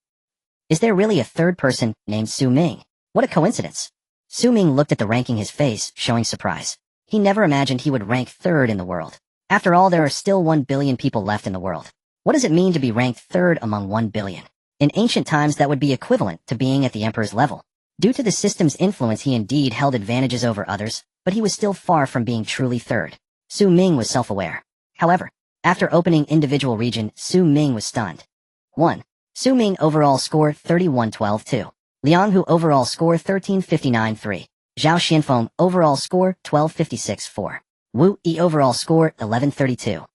Is there really a third person named Su Ming? What a coincidence. Su Ming looked at the ranking, his face showing surprise. He never imagined he would rank 3rd in the world. After all, there are still 1 billion people left in the world. What does it mean to be ranked 3rd among 1 billion? In ancient times, that would be equivalent to being at the emperor's level. Due to the system's influence, he indeed held advantages over others, but he was still far from being truly 3rd. Su Ming was self-aware. However, after opening individual region, Su Ming was stunned. 1. Su Ming overall score 31-12-2. Liang Hu overall score 13-59-3. Zhao Xianfeng overall score 12-56-4. Wu Yi overall score 11-32.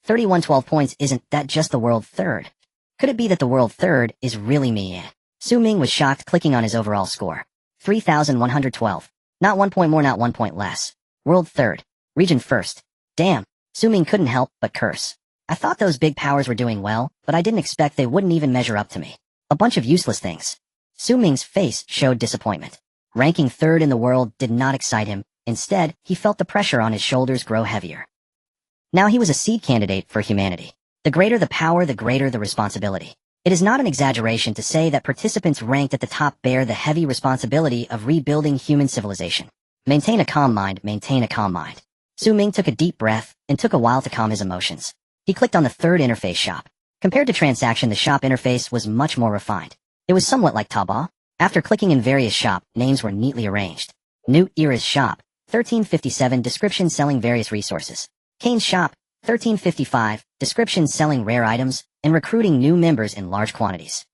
31-12 points. Isn't that just the world 3rd? Could it be that the world 3rd is really me? Su Ming was shocked, clicking on his overall score. 3,112. Not 1 point more, not 1 point less. World 3rd. Region 1st. Damn. Su Ming couldn't help but curse. I thought those big powers were doing well, but I didn't expect they wouldn't even measure up to me. A bunch of useless things. Su Ming's face showed disappointment. Ranking 3rd in the world did not excite him. Instead, he felt the pressure on his shoulders grow heavier. Now he was a seed candidate for humanity. The greater the power, the greater the responsibility. It is not an exaggeration to say that participants ranked at the top bear the heavy responsibility of rebuilding human civilization. Maintain a calm mind, maintain a calm mind. Su Ming took a deep breath and took a while to calm his emotions. He clicked on the 3rd interface, shop. Compared to transaction, the shop interface was much more refined. It was somewhat like Taobao. After clicking in various shop, names were neatly arranged. New Era's shop, 1357, description selling various resources. Kane's shop, 1355, description selling rare items, and recruiting new members in large quantities.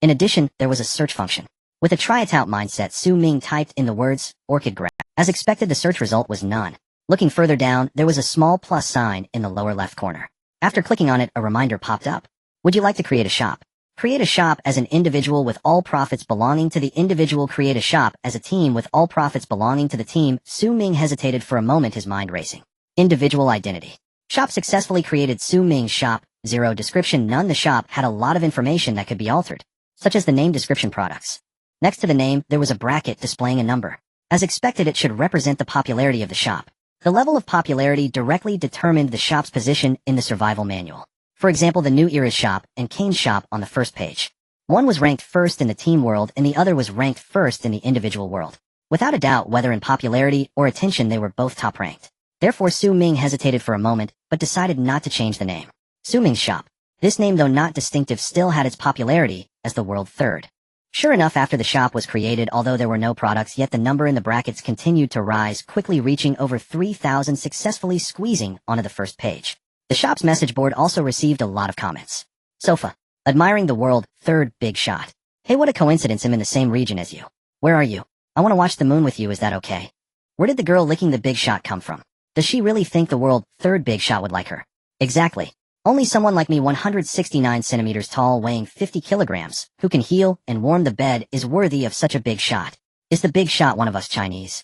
In addition, there was a search function. With a try-it-out mindset, Su Ming typed in the words, orchid grass. As expected, the search result was none. Looking further down, there was a small plus sign in the lower left corner. After clicking on it, a reminder popped up. Would you like to create a shop? Create a shop as an individual with all profits belonging to the individual. Create a shop as a team with all profits belonging to the team. Su Ming hesitated for a moment, his mind racing. Individual identity. Shop successfully created. Su Ming's shop. 0 description. None. The shop had a lot of information that could be altered, such as the name, description, products. Next to the name, there was a bracket displaying a number. As expected, it should represent the popularity of the shop. The level of popularity directly determined the shop's position in the survival manual. For example, the New Era's shop and Kane's shop on the first page. One was ranked first in the team world and the other was ranked first in the individual world. Without a doubt, whether in popularity or attention, they were both top-ranked. Therefore, Su Ming hesitated for a moment, but decided not to change the name. Su Ming's shop. This name, though not distinctive, still had its popularity as the world third. Sure enough, after the shop was created, although there were no products yet, the number in the brackets continued to rise, quickly reaching over 3,000, successfully squeezing onto the first page. The shop's message board also received a lot of comments. Sofa. Admiring the world third big shot. Hey, what a coincidence, I'm in the same region as you. Where are you? I want to watch the moon with you, is that okay? Where did the girl licking the big shot come from? Does she really think the world third big shot would like her? Exactly. Only someone like me, 169 centimeters tall, weighing 50 kilograms, who can heal and warm the bed, is worthy of such a big shot. Is the big shot one of us Chinese?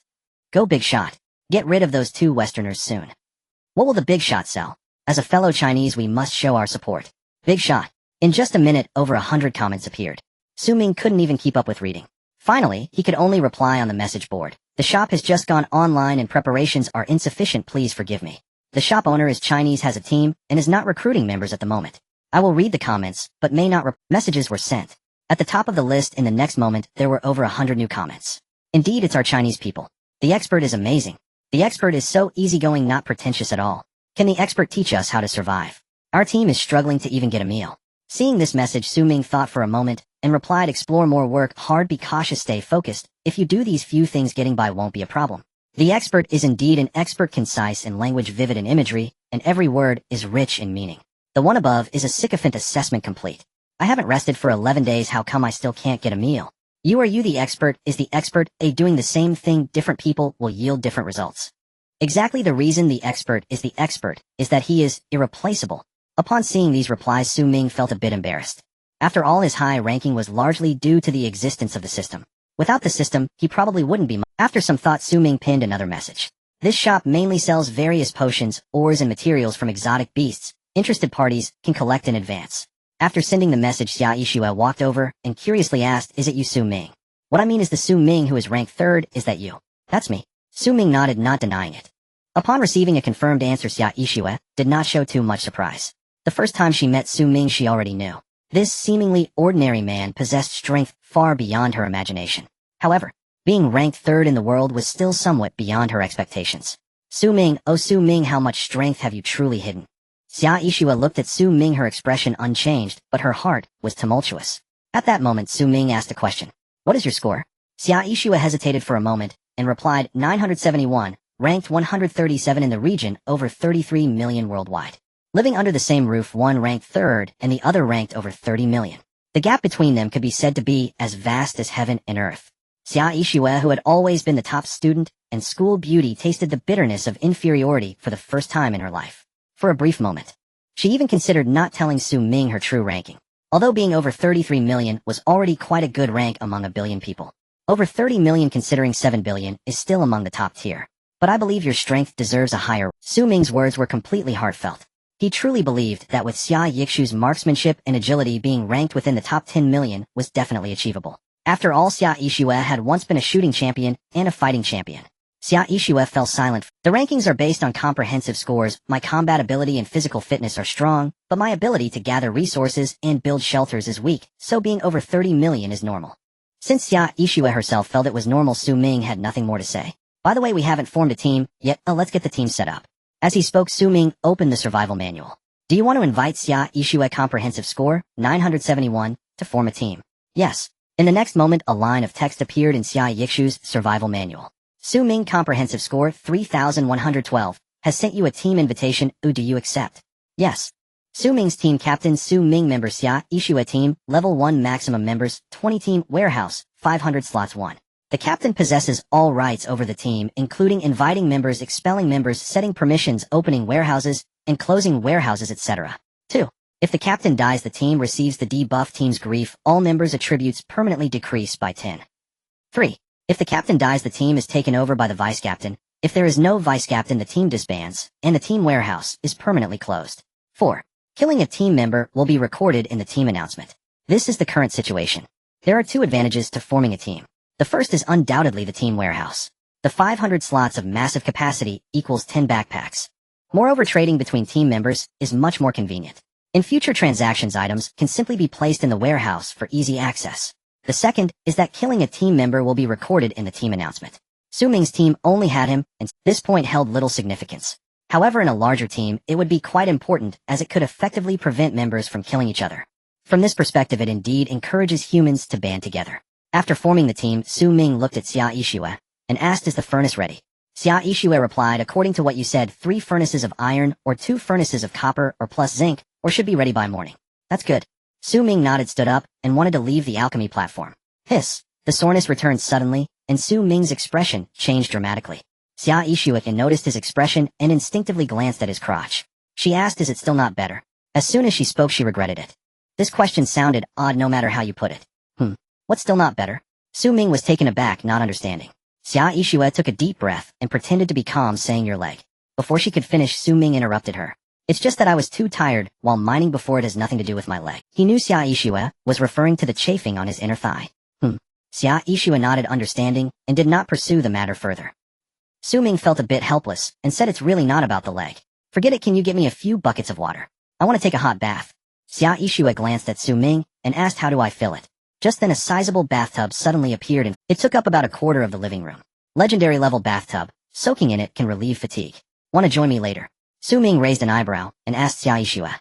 Go big shot. Get rid of those two Westerners soon. What will the big shot sell? As a fellow Chinese, we must show our support. Big shot. In just a minute, over 100 comments appeared. Su Ming couldn't even keep up with reading. Finally, he could only reply on the message board. The shop has just gone online and preparations are insufficient, please forgive me. The shop owner is Chinese, has a team, and is not recruiting members at the moment. I will read the comments, but may not messages were sent. At the top of the list in the next moment, there were over 100 new comments. Indeed, it's our Chinese people. The expert is amazing. The expert is so easygoing, not pretentious at all. Can the expert teach us how to survive? Our team is struggling to even get a meal. Seeing this message, Su Ming thought for a moment, and replied, explore more, work hard, be cautious, stay focused. If you do these few things, getting by won't be a problem. The expert is indeed an expert, concise in language, vivid in imagery, and every word is rich in meaning. The one above is a sycophant assessment complete. I haven't rested for 11 days, how come I still can't get a meal? You are you the expert, is the expert, doing the same thing, different people will yield different results. Exactly the reason the expert is that he is irreplaceable. Upon seeing these replies, Su Ming felt a bit embarrassed. After all, his high ranking was largely due to the existence of the system. Without the system, he probably wouldn't be. After some thought, Su Ming pinned another message. This shop mainly sells various potions, ores, and materials from exotic beasts. Interested parties can collect in advance. After sending the message, Xia Yixue walked over and curiously asked, is it you, Su Ming? What I mean is the Su Ming who is ranked third, is that you? That's me. Su Ming nodded, not denying it. Upon receiving a confirmed answer, Xia Yixue did not show too much surprise. The first time she met Su Ming, she already knew. This seemingly ordinary man possessed strength far beyond her imagination. However, being ranked third in the world was still somewhat beyond her expectations. Su Ming, oh Su Ming, how much strength have you truly hidden? Xia Yixue looked at Su Ming, her expression unchanged, but her heart was tumultuous. At that moment, Su Ming asked a question. What is your score? Xia Yixue hesitated for a moment, and replied, 971, ranked 137 in the region, over 33 million worldwide. Living under the same roof, one ranked third and the other ranked over 30 million. The gap between them could be said to be as vast as heaven and earth. Xia Yixue, who had always been the top student and school beauty, tasted the bitterness of inferiority for the first time in her life. For a brief moment, she even considered not telling Su Ming her true ranking. Although being over 33 million was already quite a good rank among a billion people. Over 30 million considering 7 billion is still among the top tier. But I believe your strength deserves a higher. Su Ming's words were completely heartfelt. He truly believed that with Xia Yixue's marksmanship and agility, being ranked within the top 10 million was definitely achievable. After all, Xia Yixue had once been a shooting champion and a fighting champion. Xia Yixue fell silent. The rankings are based on comprehensive scores. My combat ability and physical fitness are strong, but my ability to gather resources and build shelters is weak, so being over 30 million is normal. Since Xia Yixue herself felt it was normal, Su Ming had nothing more to say. By the way, we haven't formed a team yet. Let's get the team set up. As he spoke, Su Ming opened the survival manual. Do you want to invite Xia Yixue, comprehensive score, 971, to form a team? Yes. In the next moment, a line of text appeared in Xia Yixue's survival manual. Su Ming, comprehensive score, 3112, has sent you a team invitation. Do you accept? Yes. Su Ming's team captain, Su Ming, member Xia Yixue team, level 1 maximum members, 20 team, warehouse, 500 slots 1. The captain possesses all rights over the team, including inviting members, expelling members, setting permissions, opening warehouses, and closing warehouses, etc. 2. If the captain dies, the team receives the debuff team's grief. All members' attributes permanently decrease by 10. 3. If the captain dies, the team is taken over by the vice-captain. If there is no vice-captain, the team disbands, and the team warehouse is permanently closed. 4. Killing a team member will be recorded in the team announcement. This is the current situation. There are 2 advantages to forming a team. The first is undoubtedly the team warehouse. The 500 slots of massive capacity equals 10 backpacks. Moreover, trading between team members is much more convenient. In future transactions, items can simply be placed in the warehouse for easy access. The second is that killing a team member will be recorded in the team announcement. Su Ming's team only had him, and this point held little significance. However, in a larger team, it would be quite important as it could effectively prevent members from killing each other. From this perspective, it indeed encourages humans to band together. After forming the team, Su Ming looked at Xia Yixue and asked, "Is the furnace ready?" Xia Yixue replied, "According to what you said, 3 furnaces of iron or 2 furnaces of copper or plus zinc, or should be ready by morning." "That's good." Su Ming nodded, stood up, and wanted to leave the alchemy platform. Hiss! The soreness returned suddenly, and Su Ming's expression changed dramatically. Xia Yixue noticed his expression and instinctively glanced at his crotch. She asked, "Is it still not better?" As soon as she spoke, she regretted it. This question sounded odd no matter how you put it. What's still not better? Su Ming was taken aback, not understanding. Xia Yixue took a deep breath and pretended to be calm, saying, "Your leg." Before she could finish, Su Ming interrupted her. "It's just that I was too tired while mining before. It has nothing to do with my leg." He knew Xia Yixue was referring to the chafing on his inner thigh. Xia Yixue nodded, understanding, and did not pursue the matter further. Su Ming felt a bit helpless and said, "It's really not about the leg. Forget it. Can you get me a few buckets of water? I want to take a hot bath." Xia Yixue glanced at Su Ming and asked, "How do I fill it?" Just then a sizable bathtub suddenly appeared and it took up about a quarter of the living room. Legendary level bathtub. Soaking in it can relieve fatigue. "Want to join me later?" Su Ming raised an eyebrow and asked Xia Yixue.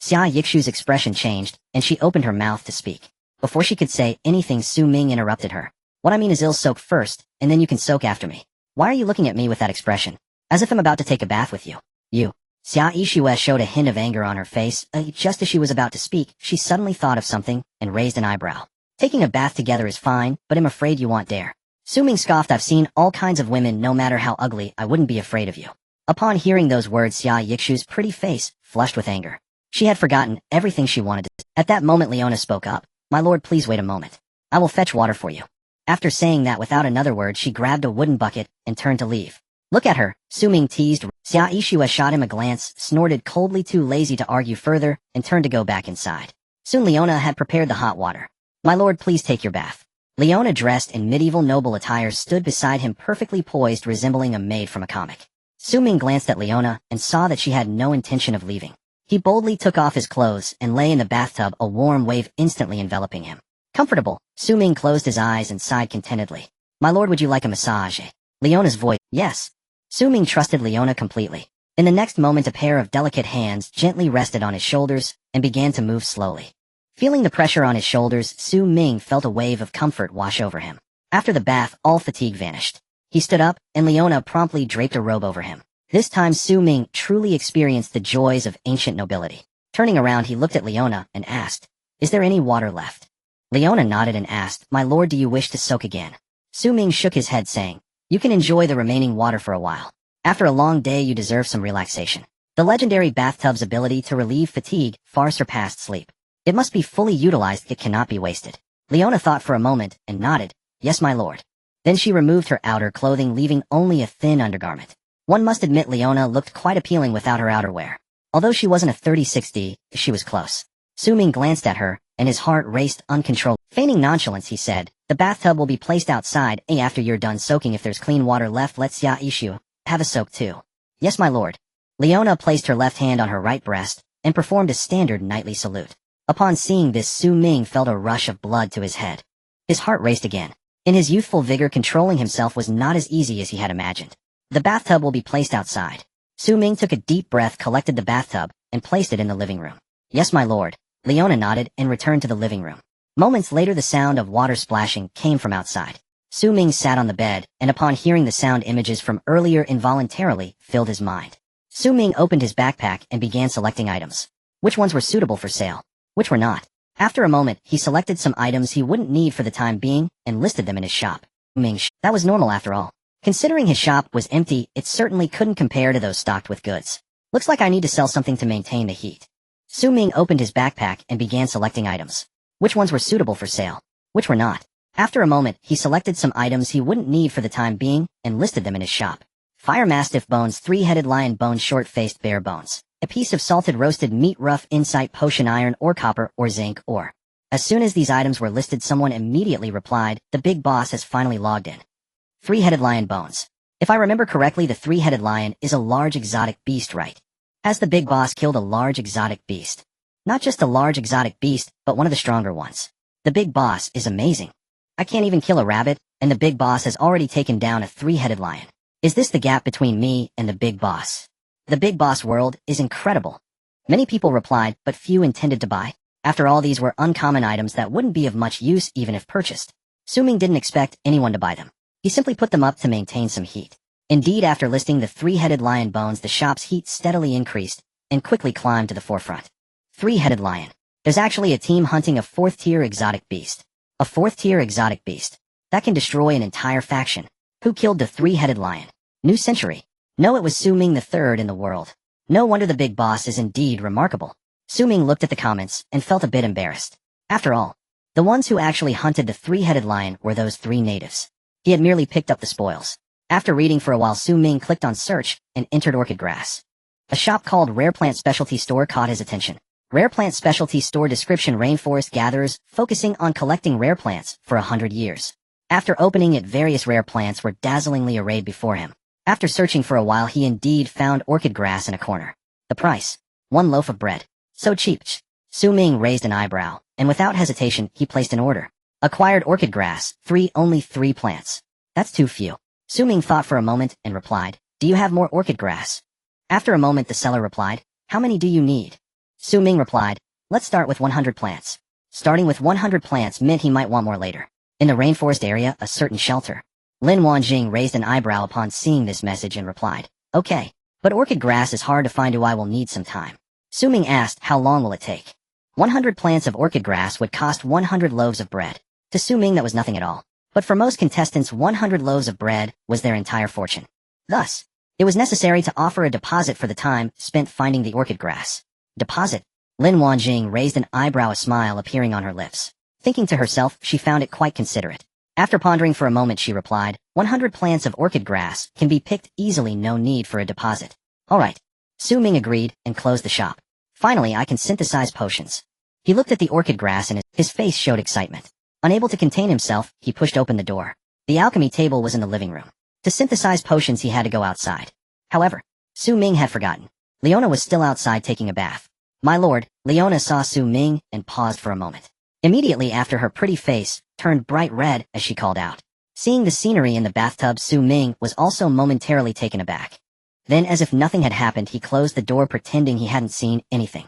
Xia Yixue's expression changed, and she opened her mouth to speak. Before she could say anything, Su Ming interrupted her. "What I mean is, I'll soak first, and then you can soak after me. Why are you looking at me with that expression? As if I'm about to take a bath with you." "You." Xia Yixue showed a hint of anger on her face. Just as she was about to speak, she suddenly thought of something and raised an eyebrow. "Taking a bath together is fine, but I'm afraid you won't dare." Su Ming scoffed, "I've seen all kinds of women, no matter how ugly. I wouldn't be afraid of you." Upon hearing those words, Xia Yixue's pretty face flushed with anger. She had forgotten everything she wanted to. At that moment, Leona spoke up. "My lord, please wait a moment. I will fetch water for you." After saying that, without another word, she grabbed a wooden bucket and turned to leave. "Look at her," Su Ming teased. Xia Yixue shot him a glance, snorted coldly, too lazy to argue further, and turned to go back inside. Soon Leona had prepared the hot water. "My lord, please take your bath." Leona, dressed in medieval noble attire, stood beside him, perfectly poised, resembling a maid from a comic. Su Ming glanced at Leona and saw that she had no intention of leaving. He boldly took off his clothes and lay in the bathtub, a warm wave instantly enveloping him. Comfortable, Su Ming closed his eyes and sighed contentedly. "My lord, would you like a massage?" Leona's voice, "Yes." Su Ming trusted Leona completely. In the next moment, a pair of delicate hands gently rested on his shoulders and began to move slowly. Feeling the pressure on his shoulders, Su Ming felt a wave of comfort wash over him. After the bath, all fatigue vanished. He stood up, and Leona promptly draped a robe over him. This time Su Ming truly experienced the joys of ancient nobility. Turning around, he looked at Leona and asked, "Is there any water left?" Leona nodded and asked, "My lord, do you wish to soak again?" Su Ming shook his head, saying, "You can enjoy the remaining water for a while. After a long day, you deserve some relaxation." The legendary bathtub's ability to relieve fatigue far surpassed sleep. It must be fully utilized. It cannot be wasted. Leona thought for a moment and nodded, "Yes, my lord." Then she removed her outer clothing, leaving only a thin undergarment. One must admit Leona looked quite appealing without her outerwear. Although she wasn't a 36D, she was close. Su Ming glanced at her, and his heart raced uncontrollably. Feigning nonchalance, he said, "The bathtub will be placed outside, and after you're done soaking, if there's clean water left, let Xia Yixue have a soak too." "Yes, my lord." Leona placed her left hand on her right breast and performed a standard knightly salute. Upon seeing this, Su Ming felt a rush of blood to his head. His heart raced again. In his youthful vigor, controlling himself was not as easy as he had imagined. "The bathtub will be placed outside." Su Ming took a deep breath, collected the bathtub, and placed it in the living room. "Yes, my lord." Leona nodded and returned to the living room. Moments later, the sound of water splashing came from outside. Su Ming sat on the bed, and upon hearing the sound, images from earlier involuntarily filled his mind. Su Ming opened his backpack and began selecting items. Which ones were suitable for sale? Which were not? After a moment, he selected some items he wouldn't need for the time being and listed them in his shop. That was normal after all. Considering his shop was empty, it certainly couldn't compare to those stocked with goods. "Looks like I need to sell something to maintain the heat." Su Ming opened his backpack and began selecting items. Which ones were suitable for sale? Which were not? After a moment, he selected some items he wouldn't need for the time being and listed them in his shop. Fire mastiff bones, 3-headed lion bones, short-faced bear bones. A piece of salted roasted meat, rough insight potion, iron or copper or zinc ore. As soon as these items were listed, someone immediately replied, "The big boss has finally logged in." Three-headed lion bones. If I remember correctly, the three-headed lion is a large exotic beast, right? Has the big boss killed a large exotic beast? Not just a large exotic beast, but one of the stronger ones. The big boss is amazing. I can't even kill a rabbit, and the big boss has already taken down a three-headed lion. Is this the gap between me and the big boss? The big boss world is incredible. Many people replied, but few intended to buy. After all, these were uncommon items that wouldn't be of much use even if purchased. Ming didn't expect anyone to buy them. He simply put them up to maintain some heat. Indeed, after listing the three-headed lion bones, the shop's heat steadily increased and quickly climbed to the forefront. Three-headed lion. There's actually a team hunting a fourth-tier exotic beast. A fourth-tier exotic beast. That can destroy an entire faction. Who killed the three-headed lion? New century. No, it was Ming the third in the world. No wonder the big boss is indeed remarkable. Ming looked at the comments and felt a bit embarrassed. After all, the ones who actually hunted the three-headed lion were those three natives. He had merely picked up the spoils. After reading for a while, Ming clicked on search and entered orchid grass. A shop called Rare Plant Specialty Store caught his attention. Rare Plant Specialty Store description: rainforest gatherers focusing on collecting rare plants for 100 years. After opening it, various rare plants were dazzlingly arrayed before him. After searching for a while, he indeed found orchid grass in a corner. The price: 1 loaf of bread. So cheap. Ming raised an eyebrow, and without hesitation, he placed an order. Acquired orchid grass, only 3 plants. That's too few. Ming thought for a moment and replied, "Do you have more orchid grass?" After a moment, the seller replied, "How many do you need?" Ming replied, "Let's start with 100 plants." Starting with 100 plants meant he might want more later. In the rainforest area, a certain shelter. Lin Wanjing raised an eyebrow upon seeing this message and replied, "Okay, but orchid grass is hard to find. I will need some time." Ming asked, "How long will it take?" 100 plants of orchid grass would cost 100 loaves of bread. To Ming, that was nothing at all. But for most contestants, 100 loaves of bread was their entire fortune. Thus, it was necessary to offer a deposit for the time spent finding the orchid grass. Deposit? Lin Wanjing raised an eyebrow, a smile appearing on her lips. Thinking to herself, she found it quite considerate. After pondering for a moment, she replied, 100 plants of orchid grass can be picked easily, no need for a deposit. All right. Ming agreed and closed the shop. Finally, I can synthesize potions. He looked at the orchid grass and his face showed excitement. Unable to contain himself, he pushed open the door. The alchemy table was in the living room. To synthesize potions, he had to go outside. However, Ming had forgotten. Leona was still outside taking a bath. "My lord," Leona saw Ming and paused for a moment. Immediately after, her pretty face turned bright red as she called out. Seeing the scenery in the bathtub, Ming was also momentarily taken aback. Then, as if nothing had happened, he closed the door, pretending he hadn't seen anything.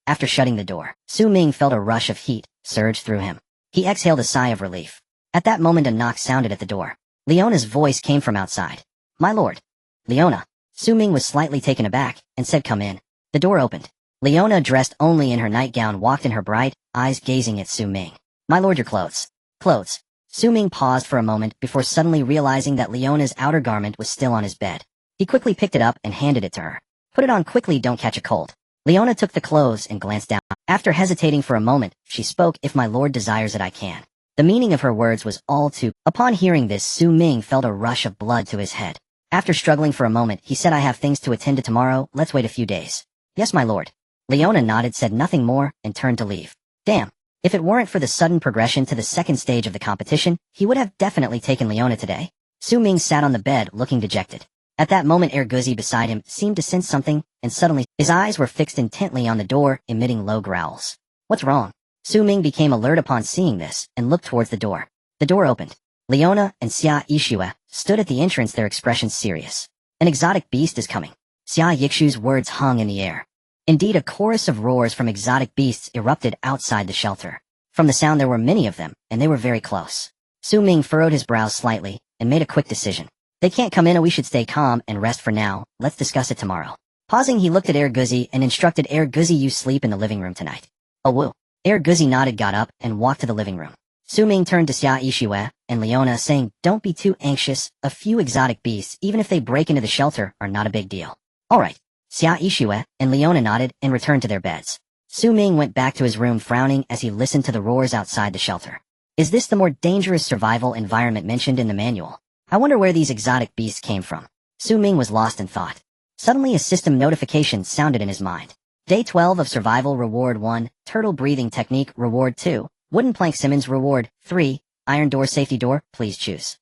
After shutting the door, Ming felt a rush of heat surge through him. He exhaled a sigh of relief. At that moment, a knock sounded at the door. Leona's voice came from outside. "My lord." "Leona." Ming was slightly taken aback and said, "Come in." The door opened. Leona, dressed only in her nightgown, walked in, her bright eyes gazing at Ming. "My lord, your clothes." "Clothes." Ming paused for a moment before suddenly realizing that Leona's outer garment was still on his bed. He quickly picked it up and handed it to her. "Put it on quickly, don't catch a cold." Leona took the clothes and glanced down. After hesitating for a moment, she spoke, "If my lord desires it, I can." The meaning of her words was all too... Upon hearing this, Ming felt a rush of blood to his head. After struggling for a moment, he said, "I have things to attend to tomorrow, let's wait a few days." "Yes, my lord." Leona nodded, said nothing more, and turned to leave. Damn. If it weren't for the sudden progression to the second stage of the competition, he would have definitely taken Leona today. Ming sat on the bed, looking dejected. At that moment, Erguzi beside him seemed to sense something, and suddenly, his eyes were fixed intently on the door, emitting low growls. "What's wrong?" Ming became alert upon seeing this, and looked towards the door. The door opened. Leona and Xia Yixue stood at the entrance, their expressions serious. "An exotic beast is coming." Xia Yixue's words hung in the air. Indeed, a chorus of roars from exotic beasts erupted outside the shelter. From the sound, there were many of them, and they were very close. Ming furrowed his brows slightly, and made a quick decision. "They can't come in, and we should stay calm and rest for now. Let's discuss it tomorrow." Pausing, he looked at Erguzi and instructed, "Erguzi, you sleep in the living room tonight." "Oh, woo." Erguzi nodded, got up, and walked to the living room. Ming turned to Xia Yixue and Leona, saying, "Don't be too anxious. A few exotic beasts, even if they break into the shelter, are not a big deal." "All right." Xia Yixue and Leona nodded and returned to their beds. Ming went back to his room, frowning as he listened to the roars outside the shelter. Is this the more dangerous survival environment mentioned in the manual? I wonder where these exotic beasts came from. Ming was lost in thought. Suddenly, a system notification sounded in his mind. Day 12 of Survival Reward 1, Turtle Breathing Technique Reward 2, Wooden Plank Simmons Reward 3, Iron Door Safety Door, please choose.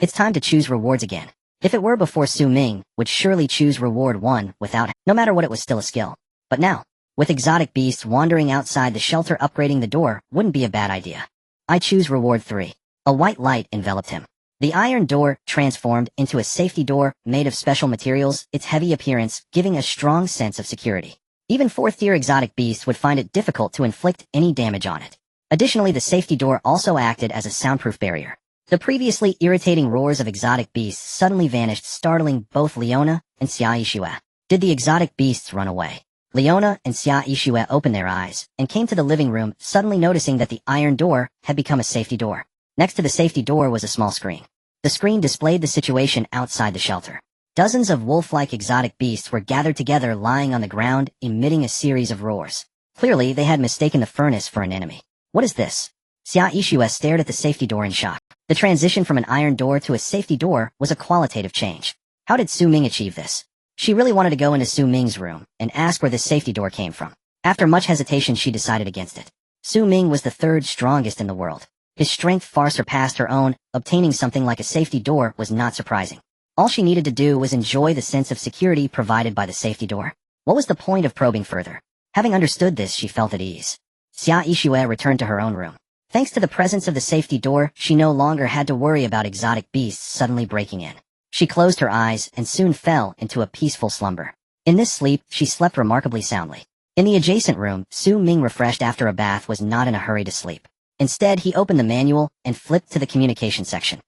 It's time to choose rewards again. If it were before, Su Ming would surely choose reward 1 without, no matter what, it was still a skill. But now, with exotic beasts wandering outside the shelter, upgrading the door wouldn't be a bad idea. I choose reward 3. A white light enveloped him. The iron door transformed into a safety door made of special materials, its heavy appearance giving a strong sense of security. Even 4th-tier exotic beasts would find it difficult to inflict any damage on it. Additionally, the safety door also acted as a soundproof barrier. The previously irritating roars of exotic beasts suddenly vanished, startling both Leona and Xia Yixue. Did the exotic beasts run away? Leona and Xia Yixue opened their eyes and came to the living room, suddenly noticing that the iron door had become a safety door. Next to the safety door was a small screen. The screen displayed the situation outside the shelter. Dozens of wolf-like exotic beasts were gathered together, lying on the ground, emitting a series of roars. Clearly, they had mistaken the furnace for an enemy. What is this? Xia Yixue stared at the safety door in shock. The transition from an iron door to a safety door was a qualitative change. How did Su Ming achieve this? She really wanted to go into Su Ming's room and ask where this safety door came from. After much hesitation, she decided against it. Su Ming was the 3rd strongest in the world. His strength far surpassed her own. Obtaining something like a safety door was not surprising. All she needed to do was enjoy the sense of security provided by the safety door. What was the point of probing further? Having understood this, she felt at ease. Xia Yixue returned to her own room. Thanks to the presence of the safety door, she no longer had to worry about exotic beasts suddenly breaking in. She closed her eyes and soon fell into a peaceful slumber. In this sleep, she slept remarkably soundly. In the adjacent room, Su Ming, refreshed after a bath, was not in a hurry to sleep. Instead, he opened the manual and flipped to the communication section.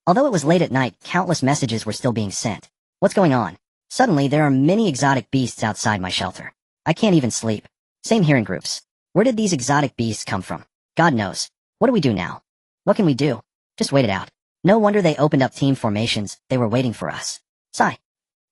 Although it was late at night, countless messages were still being sent. What's going on? Suddenly, there are many exotic beasts outside my shelter. I can't even sleep. Same here in groups. Where did these exotic beasts come from? God knows. What do we do now? What can we do? Just wait it out. No wonder they opened up team formations. They were waiting for us. Sigh.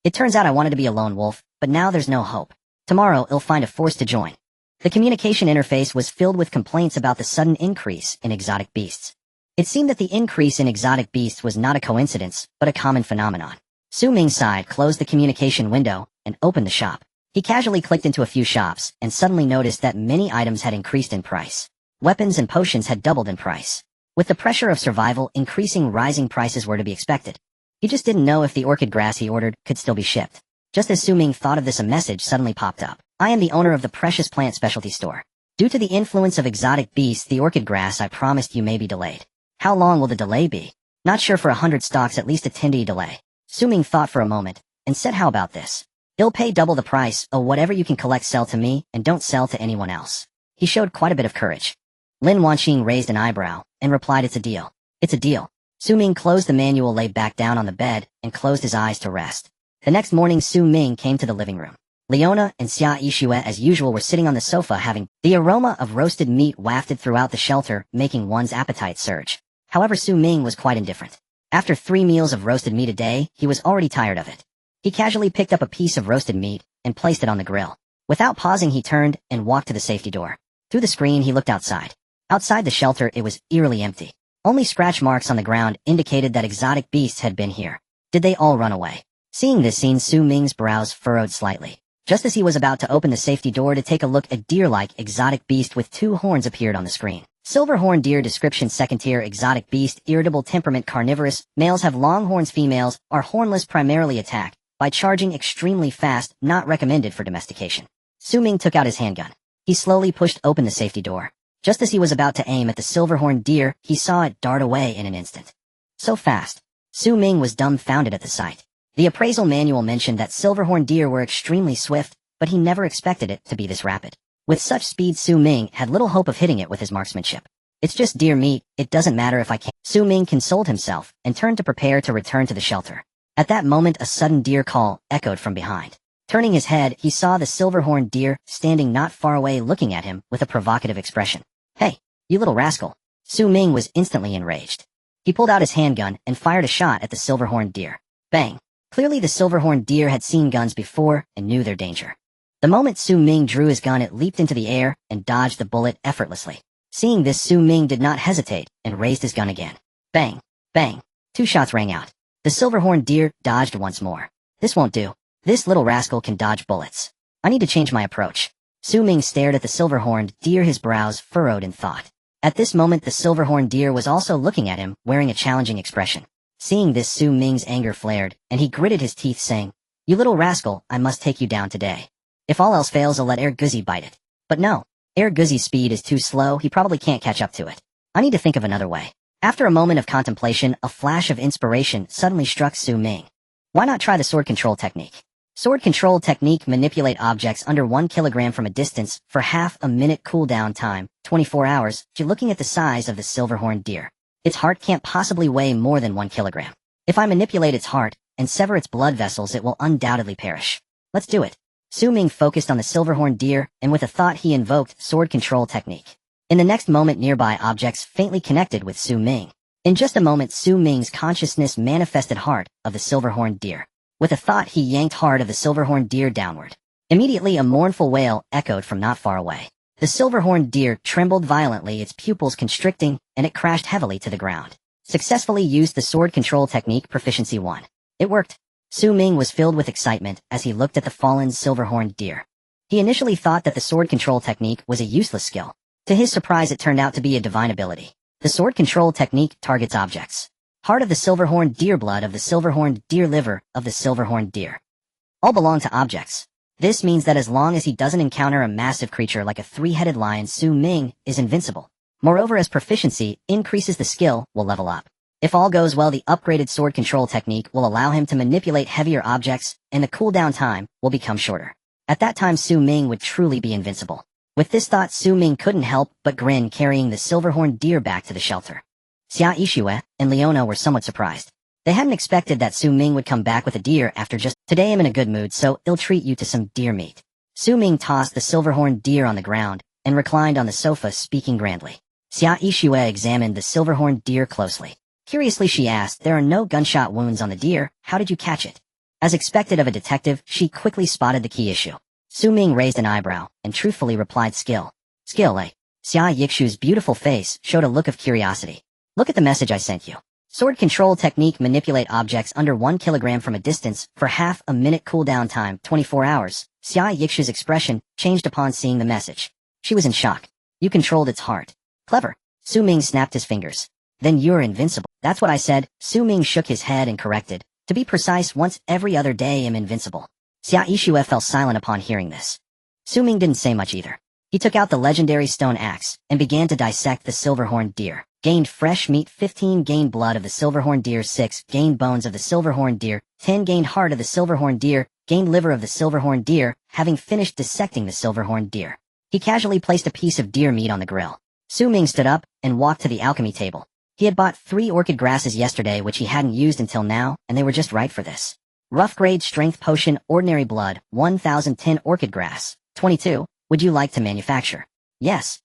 It turns out I wanted to be a lone wolf, but now there's no hope. Tomorrow, I'll find a force to join. The communication interface was filled with complaints about the sudden increase in exotic beasts. It seemed that the increase in exotic beasts was not a coincidence, but a common phenomenon. Su Ming sighed, closed the communication window, and opened the shop. He casually clicked into a few shops, and suddenly noticed that many items had increased in price. Weapons and potions had doubled in price. With the pressure of survival increasing, rising prices were to be expected. He just didn't know if the orchid grass he ordered could still be shipped. Just as Su Ming thought of this, a message suddenly popped up. I am the owner of the precious plant specialty store. Due to the influence of exotic beasts, the orchid grass I promised you may be delayed. How long will the delay be? Not sure. For 100 stocks, at least a 10-day delay. Su Ming thought for a moment, and said, how about this? I'll pay double the price. Oh, whatever you can collect, sell to me, and don't sell to anyone else. He showed quite a bit of courage. Lin Wanqing raised an eyebrow, and replied, it's a deal. It's a deal. Su Ming closed the manual, lay back down on the bed, and closed his eyes to rest. The next morning, Su Ming came to the living room. Leona and Xia Yixue, as usual, were sitting on the sofa having the aroma of roasted meat wafted throughout the shelter, making one's appetite surge. However, Su Ming was quite indifferent. After 3 meals of roasted meat a day, he was already tired of it. He casually picked up a piece of roasted meat and placed it on the grill. Without pausing, he turned and walked to the safety door. Through the screen, he looked outside. Outside the shelter, it was eerily empty. Only scratch marks on the ground indicated that exotic beasts had been here. Did they all run away? Seeing this scene, Su Ming's brows furrowed slightly. Just as he was about to open the safety door to take a look, a deer-like exotic beast with 2 horns appeared on the screen. Silver-horned deer. Description: 2nd-tier exotic beast, irritable temperament, carnivorous. Males have long horns. Females are hornless, primarily attack by charging extremely fast, not recommended for domestication. Su Ming took out his handgun. He slowly pushed open the safety door. Just as he was about to aim at the silver-horned deer, he saw it dart away in an instant. So fast. Su Ming was dumbfounded at the sight. The appraisal manual mentioned that silver-horned deer were extremely swift, but he never expected it to be this rapid. With such speed, Su Ming had little hope of hitting it with his marksmanship. It's just deer meat, it doesn't matter if I can't. Su Ming consoled himself and turned to prepare to return to the shelter. At that moment, a sudden deer call echoed from behind. Turning his head, he saw the silver-horned deer standing not far away, looking at him with a provocative expression. Hey, you little rascal. Su Ming was instantly enraged. He pulled out his handgun and fired a shot at the silver-horned deer. Bang! Clearly the silver-horned deer had seen guns before and knew their danger. The moment Su Ming drew his gun, it leaped into the air and dodged the bullet effortlessly. Seeing this, Su Ming did not hesitate and raised his gun again. Bang! Bang! 2 shots rang out. The silver-horned deer dodged once more. This won't do. This little rascal can dodge bullets. I need to change my approach. Su Ming stared at the silver-horned deer, his brows furrowed in thought. At this moment, the silver-horned deer was also looking at him, wearing a challenging expression. Seeing this, Su Ming's anger flared, and he gritted his teeth saying, "You little rascal, I must take you down today. If all else fails, I'll let Air Guzzi bite it." But no, Air Guzzi's speed is too slow, he probably can't catch up to it. I need to think of another way. After a moment of contemplation, a flash of inspiration suddenly struck Su Ming. Why not try the sword control technique? Sword control technique: manipulate objects under 1 kilogram from a distance for half a minute, cooldown time, 24 hours. You're looking at the size of the silver-horned deer. Its heart can't possibly weigh more than 1 kilogram. If I manipulate its heart and sever its blood vessels, it will undoubtedly perish. Let's do it. Su Ming focused on the silver-horned deer, and with a thought he invoked sword control technique. In the next moment, nearby objects faintly connected with Su Ming. In just a moment, Su Ming's consciousness manifested heart of the silver-horned deer. With a thought, he yanked heart of the silver-horned deer downward. Immediately, a mournful wail echoed from not far away. The silver-horned deer trembled violently, its pupils constricting, and it crashed heavily to the ground. Successfully used the sword control technique proficiency 1. It worked. Su Ming was filled with excitement as he looked at the fallen silver-horned deer. He initially thought that the sword control technique was a useless skill. To his surprise, it turned out to be a divine ability. The sword control technique targets objects. Heart of the silver-horned deer, blood of the silver-horned deer, liver of the silver-horned deer. All belong to objects. This means that as long as he doesn't encounter a massive creature like a 3-headed lion, Su Ming is invincible. Moreover, as proficiency increases, the skill will level up. If all goes well, the upgraded sword control technique will allow him to manipulate heavier objects, and the cooldown time will become shorter. At that time, Su Ming would truly be invincible. With this thought, Su Ming couldn't help but grin, carrying the silver-horned deer back to the shelter. Xia Yixue and Leona were somewhat surprised. They hadn't expected that Su Ming would come back with a deer after just, "Today I'm in a good mood, so I'll treat you to some deer meat." Su Ming tossed the silver-horned deer on the ground and reclined on the sofa, speaking grandly. Xia Yixue examined the silver-horned deer closely. Curiously, she asked, "There are no gunshot wounds on the deer, how did you catch it?" As expected of a detective, she quickly spotted the key issue. Su Ming raised an eyebrow and truthfully replied, "Skill." "Skill, eh?" Xia Yixue's beautiful face showed a look of curiosity. "Look at the message I sent you. Sword control technique: manipulate objects under 1 kilogram from a distance for half a minute, cooldown time, 24 hours. Xia Yixue's expression changed upon seeing the message. She was in shock. "You controlled its heart. Clever." Su Ming snapped his fingers. "Then you're invincible." "That's what I said." Su Ming shook his head and corrected. "To be precise, once every other day I'm invincible." Xia Yixue fell silent upon hearing this. Su Ming didn't say much either. He took out the legendary stone axe and began to dissect the silver-horned deer. Gained fresh meat 15, gained blood of the silver-horned deer 6, gained bones of the silver-horned deer 10, gained heart of the silver-horned deer, gained liver of the silver-horned deer. Having finished dissecting the silver-horned deer, he casually placed a piece of deer meat on the grill. Su Ming stood up and walked to the alchemy table. He had bought 3 orchid grasses yesterday which he hadn't used until now, and they were just right for this. Rough grade strength potion, ordinary blood, 1010 orchid grass, 22. Would you like to manufacture? Yes.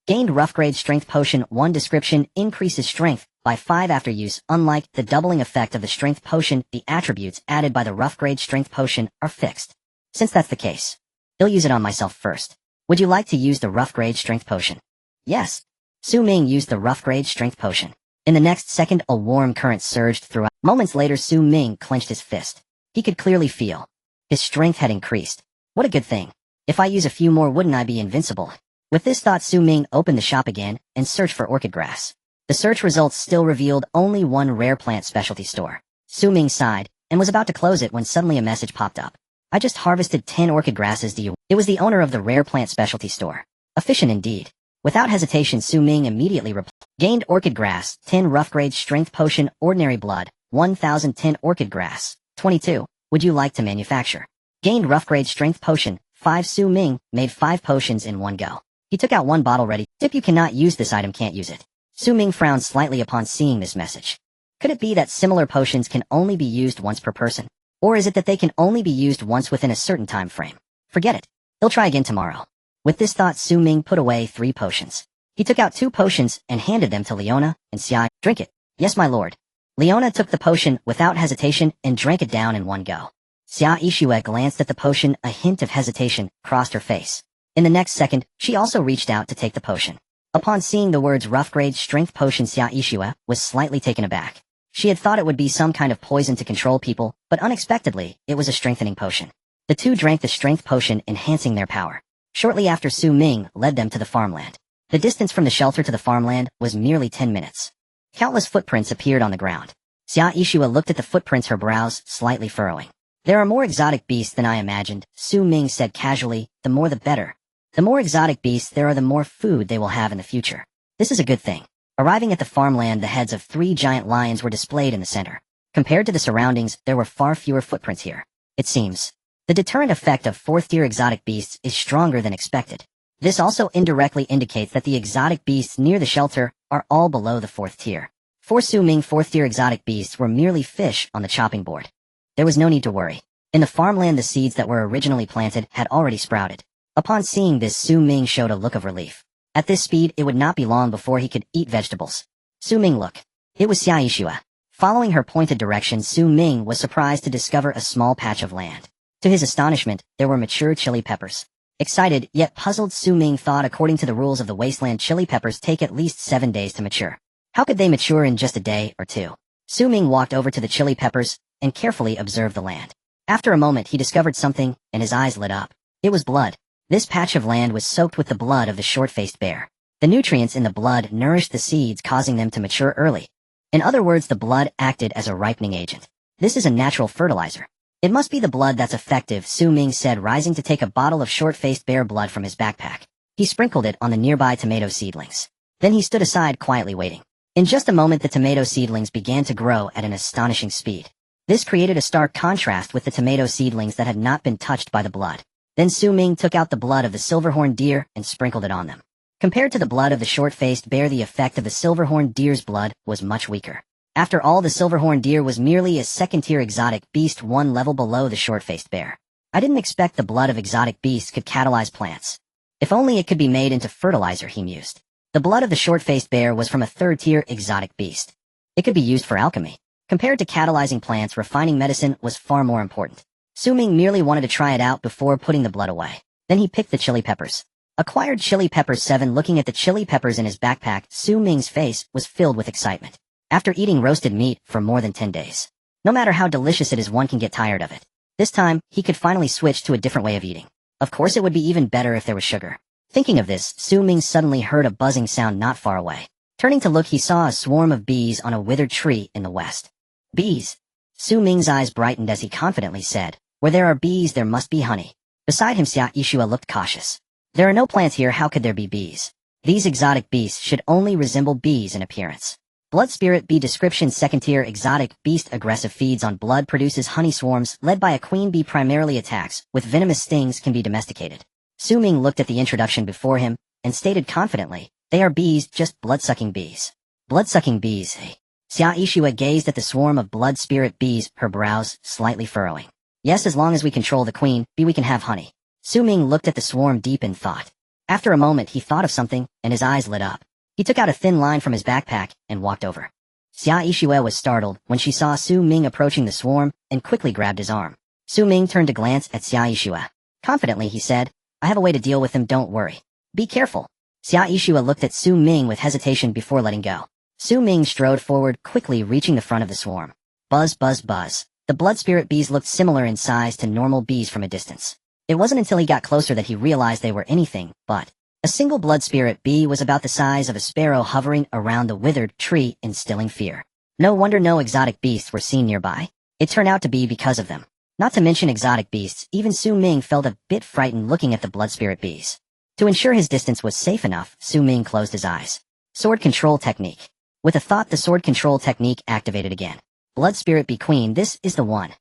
Gained rough grade strength potion 1. Description: increases strength by 5 after use. Unlike the doubling effect of the strength potion, the attributes added by the rough grade strength potion are fixed. Since that's the case, I'll use it on myself first. Would you like to use the rough grade strength potion? Yes. Su Ming used the rough grade strength potion. In the next second, a warm current surged throughout. Moments later, Su Ming clenched his fist. He could clearly feel his strength had increased. What a good thing. If I use a few more, wouldn't I be invincible? With this thought, Su Ming opened the shop again and searched for orchid grass. The search results still revealed only one rare plant specialty store. Su Ming sighed and was about to close it when suddenly a message popped up. "I just harvested 10 orchid grasses, do you?" It was the owner of the rare plant specialty store. Efficient indeed. Without hesitation, Su Ming immediately replied. Gained orchid grass 10, rough grade strength potion, ordinary blood, 1010 orchid grass, 22. Would you like to manufacture? Gained rough grade strength potion 5. Su Ming made 5 potions in one go. He took out 1 bottle ready. "If you cannot use this item, can't use it." Su Ming frowned slightly upon seeing this message. Could it be that similar potions can only be used once per person? Or is it that they can only be used once within a certain time frame? Forget it. He'll try again tomorrow. With this thought, Su Ming put away 3 potions. He took out 2 potions and handed them to Leona and Xia. "Drink it." "Yes, my lord." Leona took the potion without hesitation and drank it down in one go. Xia Yixue glanced at the potion, a hint of hesitation crossed her face. In the next second, she also reached out to take the potion. Upon seeing the words rough grade strength potion, Xia Yixue was slightly taken aback. She had thought it would be some kind of poison to control people, but unexpectedly, it was a strengthening potion. The two drank the strength potion, enhancing their power. Shortly after, Su Ming led them to the farmland. The distance from the shelter to the farmland was merely 10 minutes. Countless footprints appeared on the ground. Xia Yishua looked at the footprints, her brows slightly furrowing. There are more exotic beasts than I imagined, Su Ming said casually, the more the better. The more exotic beasts there are, the more food they will have in the future. This is a good thing. Arriving at the farmland, the heads of 3 giant lions were displayed in the center. Compared to the surroundings, there were far fewer footprints here. It seems. The deterrent effect of 4th-tier exotic beasts is stronger than expected. This also indirectly indicates that the exotic beasts near the shelter are all below the 4th tier. For Su Ming, 4th-tier exotic beasts were merely fish on the chopping board. There was no need to worry. In the farmland, the seeds that were originally planted had already sprouted. Upon seeing this, Su Ming showed a look of relief. At this speed, it would not be long before he could eat vegetables. Su Ming, look. It was Xia Yishua. Following her pointed direction, Su Ming was surprised to discover a small patch of land. To his astonishment, there were mature chili peppers. Excited, yet puzzled, Su Ming thought according to the rules of the Wasteland, chili peppers take at least 7 days to mature. How could they mature in just a day or two? Su Ming walked over to the chili peppers and carefully observed the land. After a moment, he discovered something, and his eyes lit up. It was blood. This patch of land was soaked with the blood of the short-faced bear. The nutrients in the blood nourished the seeds, causing them to mature early. In other words, the blood acted as a ripening agent. This is a natural fertilizer. It must be the blood that's effective, Su Ming said, rising to take a bottle of short-faced bear blood from his backpack. He sprinkled it on the nearby tomato seedlings. Then he stood aside, quietly waiting. In just a moment, the tomato seedlings began to grow at an astonishing speed. This created a stark contrast with the tomato seedlings that had not been touched by the blood. Then Su Ming took out the blood of the silver-horned deer and sprinkled it on them. Compared to the blood of the short-faced bear, the effect of the silver-horned deer's blood was much weaker. After all, the silver-horned deer was merely a 2nd-tier exotic beast, 1 level below the short-faced bear. I didn't expect the blood of exotic beasts could catalyze plants. If only it could be made into fertilizer, he mused. The blood of the short-faced bear was from a 3rd-tier exotic beast. It could be used for alchemy. Compared to catalyzing plants, refining medicine was far more important. Su Ming merely wanted to try it out before putting the blood away. Then he picked the chili peppers. Acquired chili peppers 7. Looking at the chili peppers in his backpack, Su Ming's face was filled with excitement. After eating roasted meat for more than 10 days. No matter how delicious it is, one can get tired of it. This time, he could finally switch to a different way of eating. Of course, it would be even better if there was sugar. Thinking of this, Su Ming suddenly heard a buzzing sound not far away. Turning to look, he saw a swarm of bees on a withered tree in the west. Bees. Su Ming's eyes brightened as he confidently said, where there are bees, there must be honey. Beside him, Xia Yishua looked cautious. There are no plants here, how could there be bees? These exotic beasts should only resemble bees in appearance. Blood spirit bee description: 2nd-tier exotic beast, aggressive, feeds on blood, produces honey swarms, led by a queen bee, primarily attacks with venomous stings, can be domesticated. Su Ming looked at the introduction before him and stated confidently, they are bees, just blood-sucking bees. Blood-sucking bees, eh? Xia Yishua gazed at the swarm of blood spirit bees, her brows slightly furrowing. Yes, as long as we control the queen bee, we can have honey. Su Ming looked at the swarm deep in thought. After a moment, he thought of something, and his eyes lit up. He took out a thin line from his backpack and walked over. Xia Yishua was startled when she saw Su Ming approaching the swarm and quickly grabbed his arm. Su Ming turned to glance at Xia Yishua. Confidently, he said, I have a way to deal with them, don't worry. Be careful. Xia Yishua looked at Su Ming with hesitation before letting go. Su Ming strode forward, quickly reaching the front of the swarm. Buzz, buzz, buzz. The blood spirit bees looked similar in size to normal bees from a distance. It wasn't until he got closer that he realized they were anything but. A single blood spirit bee was about the size of a sparrow, hovering around the withered tree, instilling fear. No wonder no exotic beasts were seen nearby. It turned out to be because of them. Not to mention exotic beasts, even Su Ming felt a bit frightened looking at the blood spirit bees. To ensure his distance was safe enough, Su Ming closed his eyes. Sword control technique. With a thought, the sword control technique activated again. Blood spirit bee queen, this is the one.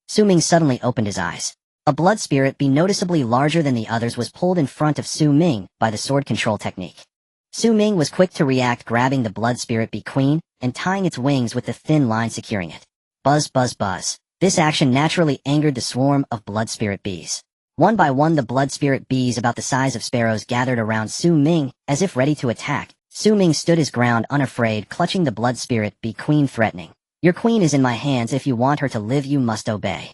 Su Ming suddenly opened his eyes. A blood spirit bee noticeably larger than the others was pulled in front of Su Ming by the sword control technique. Su Ming was quick to react, grabbing the blood spirit bee queen and tying its wings with the thin line securing it. Buzz, buzz, buzz. This action naturally angered the swarm of blood spirit bees. One by one, the blood spirit bees about the size of sparrows gathered around Su Ming as if ready to attack. Su Ming stood his ground unafraid, clutching the blood spirit bee queen, threatening. Your queen is in my hands. If you want her to live, you must obey.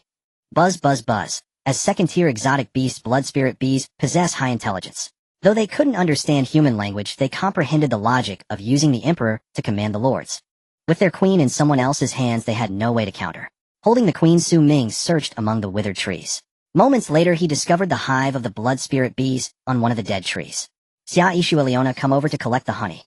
Buzz, buzz, buzz. As 2nd-tier exotic beasts, blood spirit bees possess high intelligence. Though they couldn't understand human language, they comprehended the logic of using the emperor to command the lords. With their queen in someone else's hands, they had no way to counter. Holding the queen, Su Ming searched among the withered trees. Moments later, he discovered the hive of the blood spirit bees on one of the dead trees. Xia Yishua, Leona, come over to collect the honey.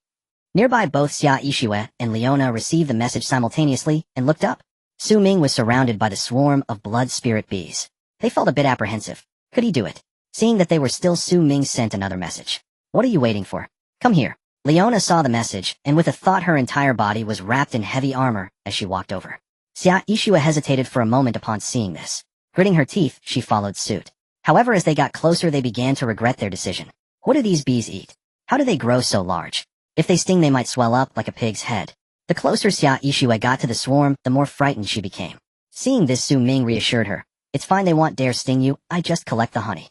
Nearby, both Xia Yixue and Leona received the message simultaneously and looked up. Su Ming was surrounded by the swarm of blood spirit bees. They felt a bit apprehensive. Could he do it? Seeing that they were still, Su Ming sent another message. What are you waiting for? Come here. Leona saw the message, and with a thought her entire body was wrapped in heavy armor as she walked over. Xia Yixue hesitated for a moment upon seeing this. Gritting her teeth, she followed suit. However, as they got closer, they began to regret their decision. What do these bees eat? How do they grow so large? If they sting, they might swell up like a pig's head. The closer Xia Yixue got to the swarm, the more frightened she became. Seeing this, Su Ming reassured her. It's fine, they won't dare sting you, I just collect the honey.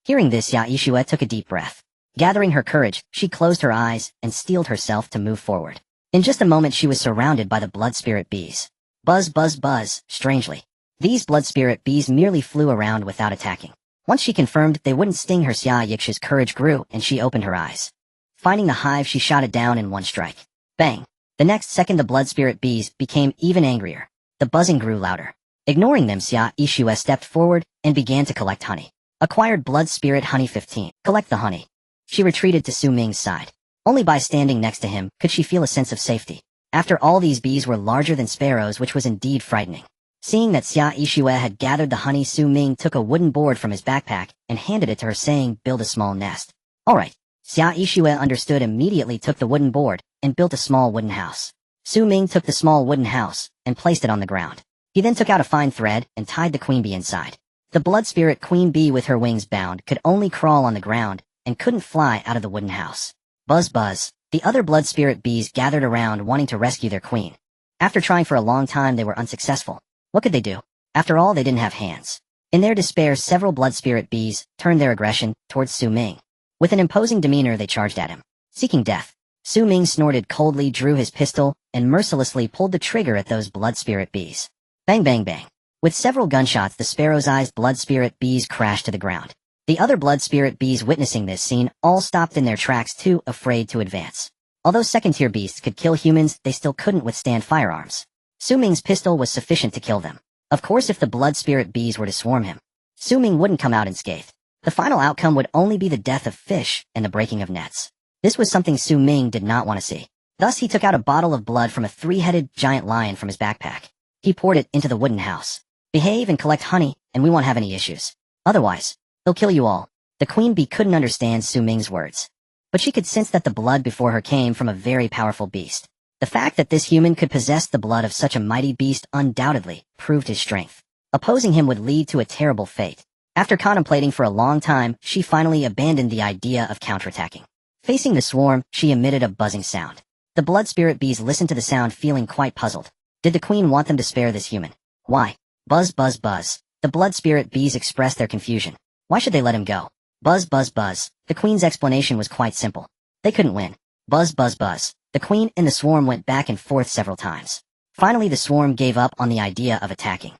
Hearing this, Xia Yixue took a deep breath. Gathering her courage, she closed her eyes and steeled herself to move forward. In just a moment, she was surrounded by the blood spirit bees. Buzz, buzz, buzz. Strangely, these blood spirit bees merely flew around without attacking. Once she confirmed they wouldn't sting her, Xia Yixue's courage grew and she opened her eyes. Finding the hive, she shot it down in one strike. Bang! The next second, the blood spirit bees became even angrier. The buzzing grew louder. Ignoring them, Xia Yixue stepped forward and began to collect honey. Acquired blood spirit honey 15. Collect the honey. She retreated to Su Ming's side. Only by standing next to him could she feel a sense of safety. After all, these bees were larger than sparrows, which was indeed frightening. Seeing that Xia Yixue had gathered the honey, Su Ming took a wooden board from his backpack and handed it to her, saying, build a small nest. Alright. Xia Yixue understood, immediately took the wooden board and built a small wooden house. Su Ming took the small wooden house and placed it on the ground. He then took out a fine thread and tied the queen bee inside. The blood spirit queen bee, with her wings bound, could only crawl on the ground and couldn't fly out of the wooden house. Buzz, buzz. The other blood spirit bees gathered around, wanting to rescue their queen. After trying for a long time, they were unsuccessful. What could they do? After all, they didn't have hands. In their despair, several blood spirit bees turned their aggression towards Su Ming. With an imposing demeanor, they charged at him, seeking death. Su Ming snorted coldly, drew his pistol, and mercilessly pulled the trigger at those blood spirit bees. Bang, bang, bang. With several gunshots, the sparrow's-eyed blood spirit bees crashed to the ground. The other blood spirit bees, witnessing this scene, all stopped in their tracks, too afraid to advance. Although second-tier beasts could kill humans, they still couldn't withstand firearms. Su Ming's pistol was sufficient to kill them. Of course, if the blood spirit bees were to swarm him, Su Ming wouldn't come out unscathed. The final outcome would only be the death of fish and the breaking of nets. This was something Su Ming did not want to see. Thus, he took out a bottle of blood from a three-headed giant lion from his backpack. He poured it into the wooden house. Behave and collect honey, and we won't have any issues. Otherwise, they'll kill you all. The queen bee couldn't understand Su Ming's words, but she could sense that the blood before her came from a very powerful beast. The fact that this human could possess the blood of such a mighty beast undoubtedly proved his strength. Opposing him would lead to a terrible fate. After contemplating for a long time, she finally abandoned the idea of counterattacking. Facing the swarm, she emitted a buzzing sound. The blood spirit bees listened to the sound, feeling quite puzzled. Did the queen want them to spare this human? Why? Buzz, buzz, buzz. The blood spirit bees expressed their confusion. Why should they let him go? Buzz, buzz, buzz. The queen's explanation was quite simple. They couldn't win. Buzz, buzz, buzz. The queen and the swarm went back and forth several times. Finally, the swarm gave up on the idea of attacking.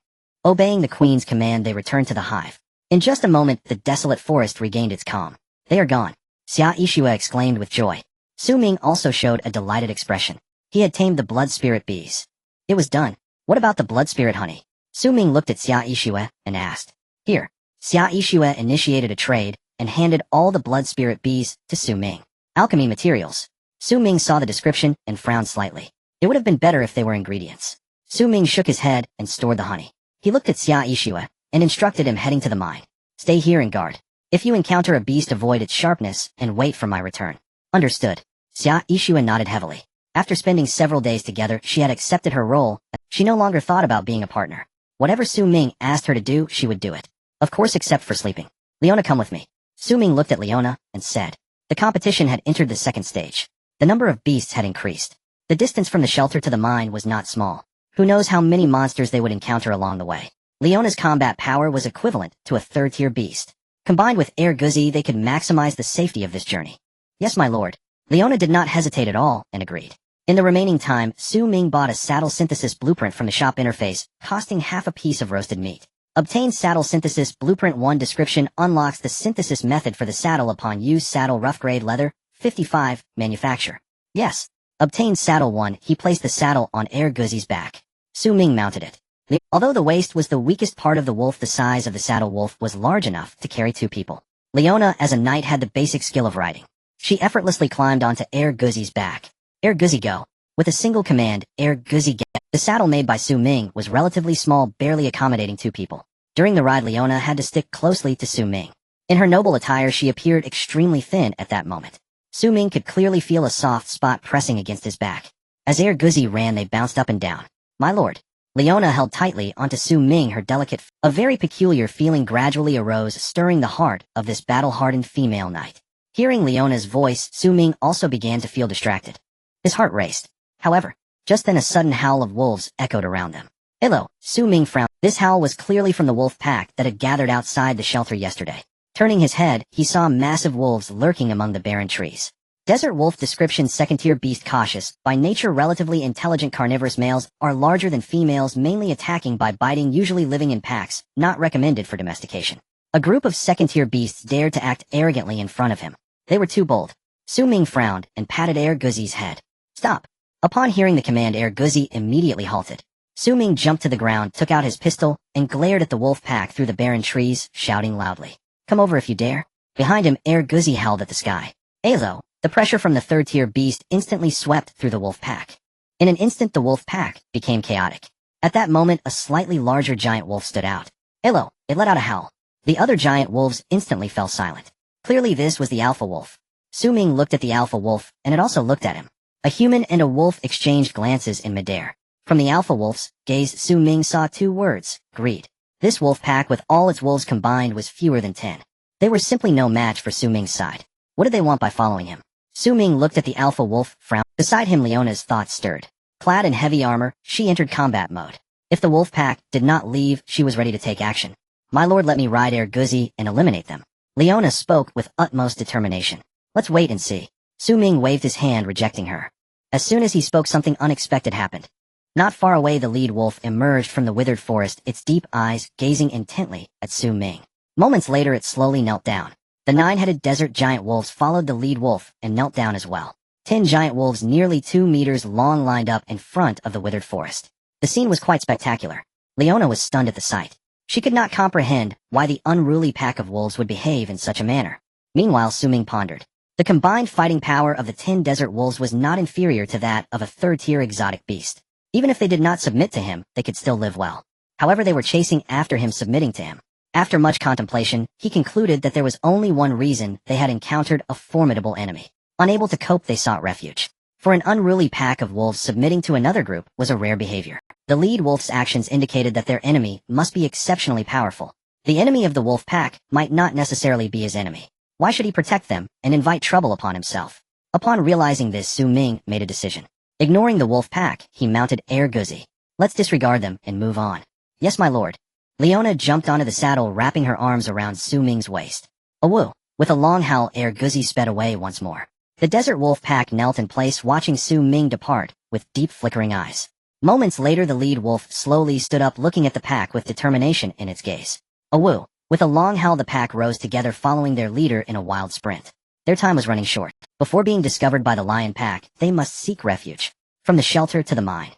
Obeying the queen's command, they returned to the hive. In just a moment, the desolate forest regained its calm. They are gone. Xia Yixue exclaimed with joy. Su Ming also showed a delighted expression. He had tamed the blood spirit bees. It was done. What about the blood spirit honey? Su Ming looked at Xia Yixue and asked. Here. Xia Yixue initiated a trade and handed all the blood spirit bees to Su Ming. Alchemy materials. Su Ming saw the description and frowned slightly. It would have been better if they were ingredients. Su Ming shook his head and stored the honey. He looked at Xia Yixue and instructed him, heading to the mine. Stay here and guard. If you encounter a beast, avoid its sharpness and wait for my return. Understood. Xia Yixue nodded heavily. After spending several days together, she had accepted her role. She no longer thought about being a partner. Whatever Su Ming asked her to do, she would do it. Of course, except for sleeping. Leona, come with me. Su Ming looked at Leona and said. The competition had entered the second stage. The number of beasts had increased. The distance from the shelter to the mine was not small. Who knows how many monsters they would encounter along the way. Leona's combat power was equivalent to a third-tier beast. Combined with Air Guzzi, they could maximize the safety of this journey. Yes, my lord. Leona did not hesitate at all and agreed. In the remaining time, Su Ming bought a saddle synthesis blueprint from the shop interface, costing half a piece of roasted meat. Obtain saddle synthesis blueprint 1. Description unlocks the synthesis method for the saddle upon use. Saddle rough grade leather, 55, manufacture. Yes. Obtain saddle 1. He placed the saddle on Air Guzzi's back. Su Ming mounted it. Although the waist was the weakest part of the wolf, the size of the saddle wolf was large enough to carry 2 people. Leona, as a knight, had the basic skill of riding. She effortlessly climbed onto Air Guzzi's back. Air Guzzi go. With a single command, Air Guzzi get. The saddle made by Su Ming was relatively small, barely accommodating 2 people. During the ride, Leona had to stick closely to Su Ming. In her noble attire, she appeared extremely thin at that moment. Su Ming could clearly feel a soft spot pressing against his back. As Air Guzzi ran, they bounced up and down. My lord. Leona held tightly onto Su Ming, her delicate. A very peculiar feeling gradually arose, stirring the heart of this battle-hardened female knight. Hearing Leona's voice, Su Ming also began to feel distracted. His heart raced. However, just then a sudden howl of wolves echoed around them. Hello, Su Ming frowned. This howl was clearly from the wolf pack that had gathered outside the shelter yesterday. Turning his head, he saw massive wolves lurking among the barren trees. Desert wolf description: second-tier beast, cautious, by nature relatively intelligent. Carnivorous males are larger than females, mainly attacking by biting, usually living in packs, not recommended for domestication. A group of second-tier beasts dared to act arrogantly in front of him. They were too bold. Su Ming frowned and patted Air Guzzi's head. Stop. Upon hearing the command, Air Guzzi immediately halted. Su Ming jumped to the ground, took out his pistol, and glared at the wolf pack through the barren trees, shouting loudly. Come over if you dare. Behind him, Air Guzzi howled at the sky. Azo. The pressure from the third-tier beast instantly swept through the wolf pack. In an instant, the wolf pack became chaotic. At that moment, a slightly larger giant wolf stood out. Hello. It let out a howl. The other giant wolves instantly fell silent. Clearly this was the alpha wolf. Su Ming looked at the alpha wolf, and it also looked at him. A human and a wolf exchanged glances in midair. From the alpha wolf's gaze, Su Ming saw 2 words: greed. This wolf pack, with all its wolves combined, was fewer than 10. They were simply no match for Su Ming's side. What did they want by following him? Su Ming looked at the alpha wolf, frowned. Beside him, Leona's thoughts stirred. Clad in heavy armor, she entered combat mode. If the wolf pack did not leave, she was ready to take action. My lord, let me ride Air Guzzi and eliminate them. Leona spoke with utmost determination. Let's wait and see. Su Ming waved his hand, rejecting her. As soon as he spoke, something unexpected happened. Not far away, the lead wolf emerged from the withered forest, its deep eyes gazing intently at Su Ming. Moments later, it slowly knelt down. The 9-headed desert giant wolves followed the lead wolf and knelt down as well. 10 giant wolves nearly 2 meters long lined up in front of the withered forest. The scene was quite spectacular. Leona was stunned at the sight. She could not comprehend why the unruly pack of wolves would behave in such a manner. Meanwhile, Su Ming pondered. The combined fighting power of the 10 desert wolves was not inferior to that of a third-tier exotic beast. Even if they did not submit to him, they could still live well. However, they were chasing after him, submitting to him. After much contemplation, he concluded that there was only one reason: they had encountered a formidable enemy. Unable to cope, they sought refuge. For an unruly pack of wolves, submitting to another group was a rare behavior. The lead wolf's actions indicated that their enemy must be exceptionally powerful. The enemy of the wolf pack might not necessarily be his enemy. Why should he protect them and invite trouble upon himself? Upon realizing this, Su Ming made a decision. Ignoring the wolf pack, he mounted Air Guzzi. Let's disregard them and move on. Yes, my lord. Leona jumped onto the saddle, wrapping her arms around Su Ming's waist. Awoo! With a long howl, Air Guzzi sped away once more. The desert wolf pack knelt in place, watching Su Ming depart with deep flickering eyes. Moments later, the lead wolf slowly stood up, looking at the pack with determination in its gaze. Awoo! With a long howl, the pack rose together, following their leader in a wild sprint. Their time was running short. Before being discovered by the lion pack, they must seek refuge. From the shelter to the mine.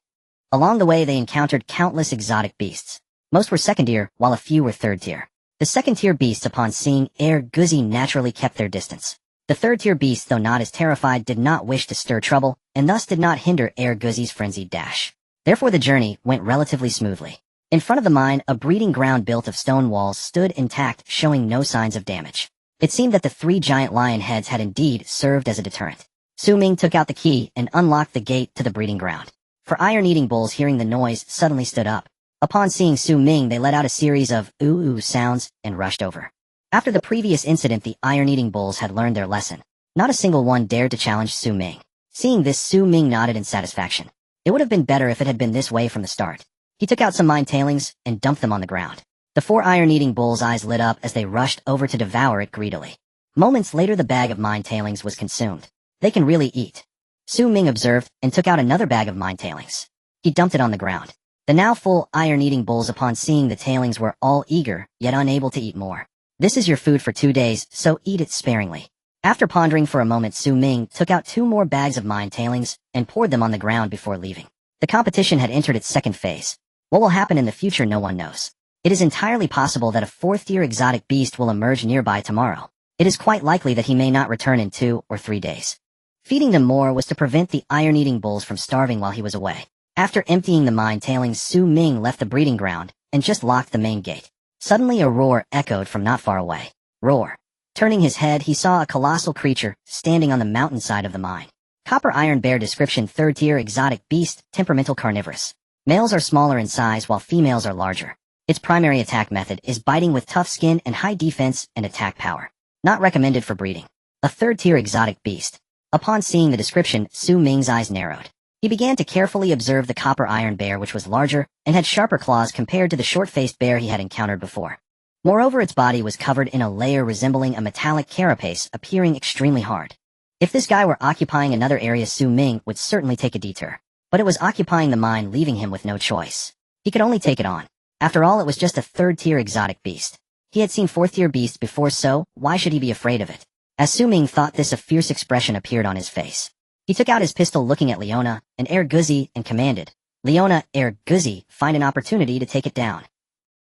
Along the way, they encountered countless exotic beasts. Most were second-tier, while a few were third-tier. The second-tier beasts, upon seeing Air Guzzi, naturally kept their distance. The third-tier beasts, though not as terrified, did not wish to stir trouble, and thus did not hinder Air Guzzi's frenzied dash. Therefore, the journey went relatively smoothly. In front of the mine, a breeding ground built of stone walls stood intact, showing no signs of damage. It seemed that the 3 giant lion heads had indeed served as a deterrent. Su Ming took out the key and unlocked the gate to the breeding ground. For iron-eating bulls, hearing the noise, suddenly stood up. Upon seeing Su Ming, they let out a series of ooh-ooh sounds and rushed over. After the previous incident, the iron-eating bulls had learned their lesson. Not a single one dared to challenge Su Ming. Seeing this, Su Ming nodded in satisfaction. It would have been better if it had been this way from the start. He took out some mine tailings and dumped them on the ground. The 4 iron-eating bulls' eyes lit up as they rushed over to devour it greedily. Moments later, the bag of mine tailings was consumed. They can really eat. Su Ming observed and took out another bag of mine tailings. He dumped it on the ground. The now full iron-eating bulls, upon seeing the tailings, were all eager, yet unable to eat more. This is your food for 2 days, so eat it sparingly. After pondering for a moment, Su Ming took out 2 more bags of mine tailings and poured them on the ground before leaving. The competition had entered its second phase. What will happen in the future, no one knows. It is entirely possible that a 4th-tier exotic beast will emerge nearby tomorrow. It is quite likely that he may not return in 2 or 3 days. Feeding them more was to prevent the iron-eating bulls from starving while he was away. After emptying the mine tailings, Su Ming left the breeding ground and just locked the main gate. Suddenly a roar echoed from not far away. Roar. Turning his head, he saw a colossal creature standing on the mountainside of the mine. Copper iron bear description: 3rd tier exotic beast, temperamental carnivorous. Males are smaller in size while females are larger. Its primary attack method is biting with tough skin and high defense and attack power. Not recommended for breeding. A 3rd tier exotic beast. Upon seeing the description, Su Ming's eyes narrowed. He began to carefully observe the copper iron bear, which was larger and had sharper claws compared to the short-faced bear he had encountered before. Moreover, its body was covered in a layer resembling a metallic carapace, appearing extremely hard. If this guy were occupying another area, Su Ming would certainly take a detour. But it was occupying the mine, leaving him with no choice. He could only take it on. After all, it was just a 3rd tier exotic beast. He had seen 4th tier beasts before, so why should he be afraid of it? As Su Ming thought this, a fierce expression appeared on his face. He took out his pistol, looking at Leona and Erguzi, and commanded, "Leona, Erguzi, find an opportunity to take it down."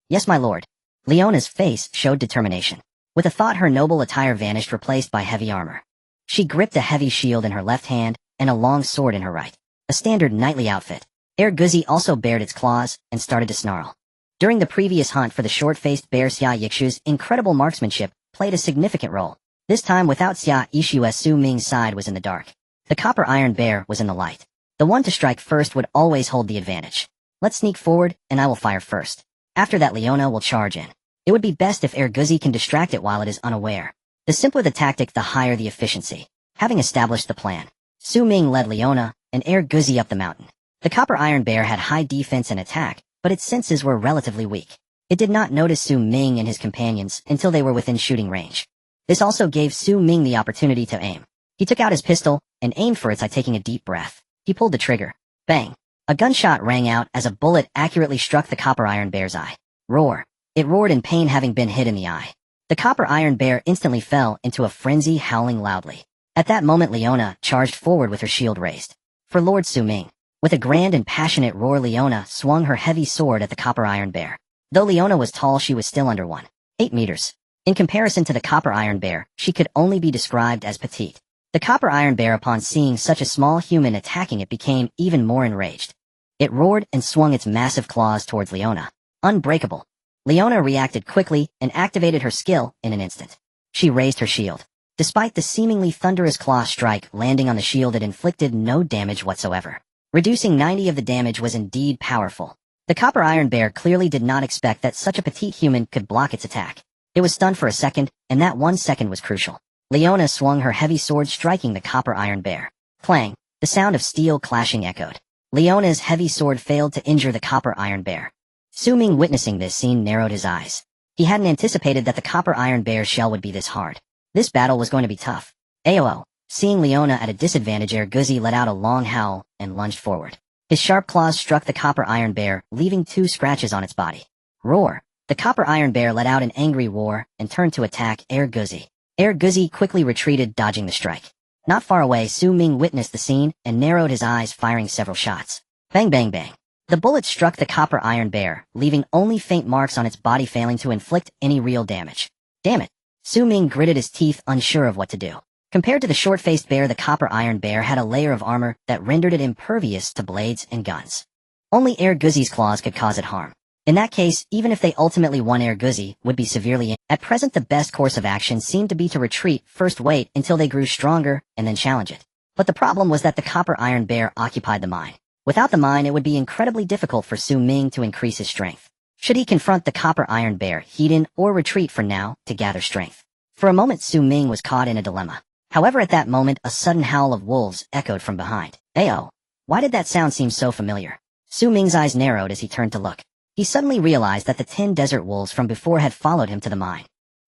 "Yes, my lord." Leona's face showed determination. With a thought, her noble attire vanished, replaced by heavy armor. She gripped a heavy shield in her left hand and a long sword in her right. A standard knightly outfit. Erguzi also bared its claws and started to snarl. During the previous hunt for the short-faced bear, Xia Yixu's incredible marksmanship played a significant role. This time, without Xia Yixu, Su Ming's side was in the dark. The copper iron bear was in the light. The one to strike first would always hold the advantage. "Let's sneak forward, and I will fire first. After that, Leona will charge in. It would be best if Erguzi can distract it while it is unaware. The simpler the tactic, the higher the efficiency." Having established the plan, Su Ming led Leona and Erguzi up the mountain. The copper iron bear had high defense and attack, but its senses were relatively weak. It did not notice Su Ming and his companions until they were within shooting range. This also gave Su Ming the opportunity to aim. He took out his pistol and aimed for its eye, taking a deep breath. He pulled the trigger. Bang! A gunshot rang out as a bullet accurately struck the copper iron bear's eye. Roar! It roared in pain, having been hit in the eye. The copper iron bear instantly fell into a frenzy, howling loudly. At that moment, Leona charged forward with her shield raised. For Lord Su Ming. With a grand and passionate roar, Leona swung her heavy sword at the copper iron bear. Though Leona was tall, she was still under 1.8 meters. In comparison to the copper iron bear, she could only be described as petite. The copper iron bear, upon seeing such a small human attacking it, became even more enraged. It roared and swung its massive claws towards Leona. Unbreakable. Leona reacted quickly and activated her skill in an instant. She raised her shield. Despite the seemingly thunderous claw strike landing on the shield, it inflicted no damage whatsoever. Reducing 90 of the damage was indeed powerful. The copper iron bear clearly did not expect that such a petite human could block its attack. It was stunned for a second, and that 1 second was crucial. Leona swung her heavy sword, striking the copper iron bear. Clang! The sound of steel clashing echoed. Leona's heavy sword failed to injure the copper iron bear. Su Ming, witnessing this scene, narrowed his eyes. He hadn't anticipated that the copper iron bear's shell would be this hard. This battle was going to be tough. Aoo! Seeing Leona at a disadvantage, Erguzi let out a long howl and lunged forward. His sharp claws struck the copper iron bear, leaving 2 scratches on its body. Roar! The copper iron bear let out an angry roar and turned to attack Erguzi. Erguzi quickly retreated, dodging the strike. Not far away, Su Ming witnessed the scene and narrowed his eyes, firing several shots. Bang bang bang. The bullet struck the copper iron bear, leaving only faint marks on its body, failing to inflict any real damage. Damn it. Su Ming gritted his teeth, unsure of what to do. Compared to the short-faced bear, the copper iron bear had a layer of armor that rendered it impervious to blades and guns. Only Erguzi's claws could cause it harm. In that case, even if they ultimately won, Erguzi would be severely injured. At present, the best course of action seemed to be to retreat, first wait until they grew stronger, and then challenge it. But the problem was that the copper iron bear occupied the mine. Without the mine, it would be incredibly difficult for Su Ming to increase his strength. Should he confront the copper iron bear head-on or retreat for now to gather strength? For a moment, Su Ming was caught in a dilemma. However, at that moment, a sudden howl of wolves echoed from behind. Ayo! Why did that sound seem so familiar? Su Ming's eyes narrowed as he turned to look. He suddenly realized that the 10 desert wolves from before had followed him to the mine.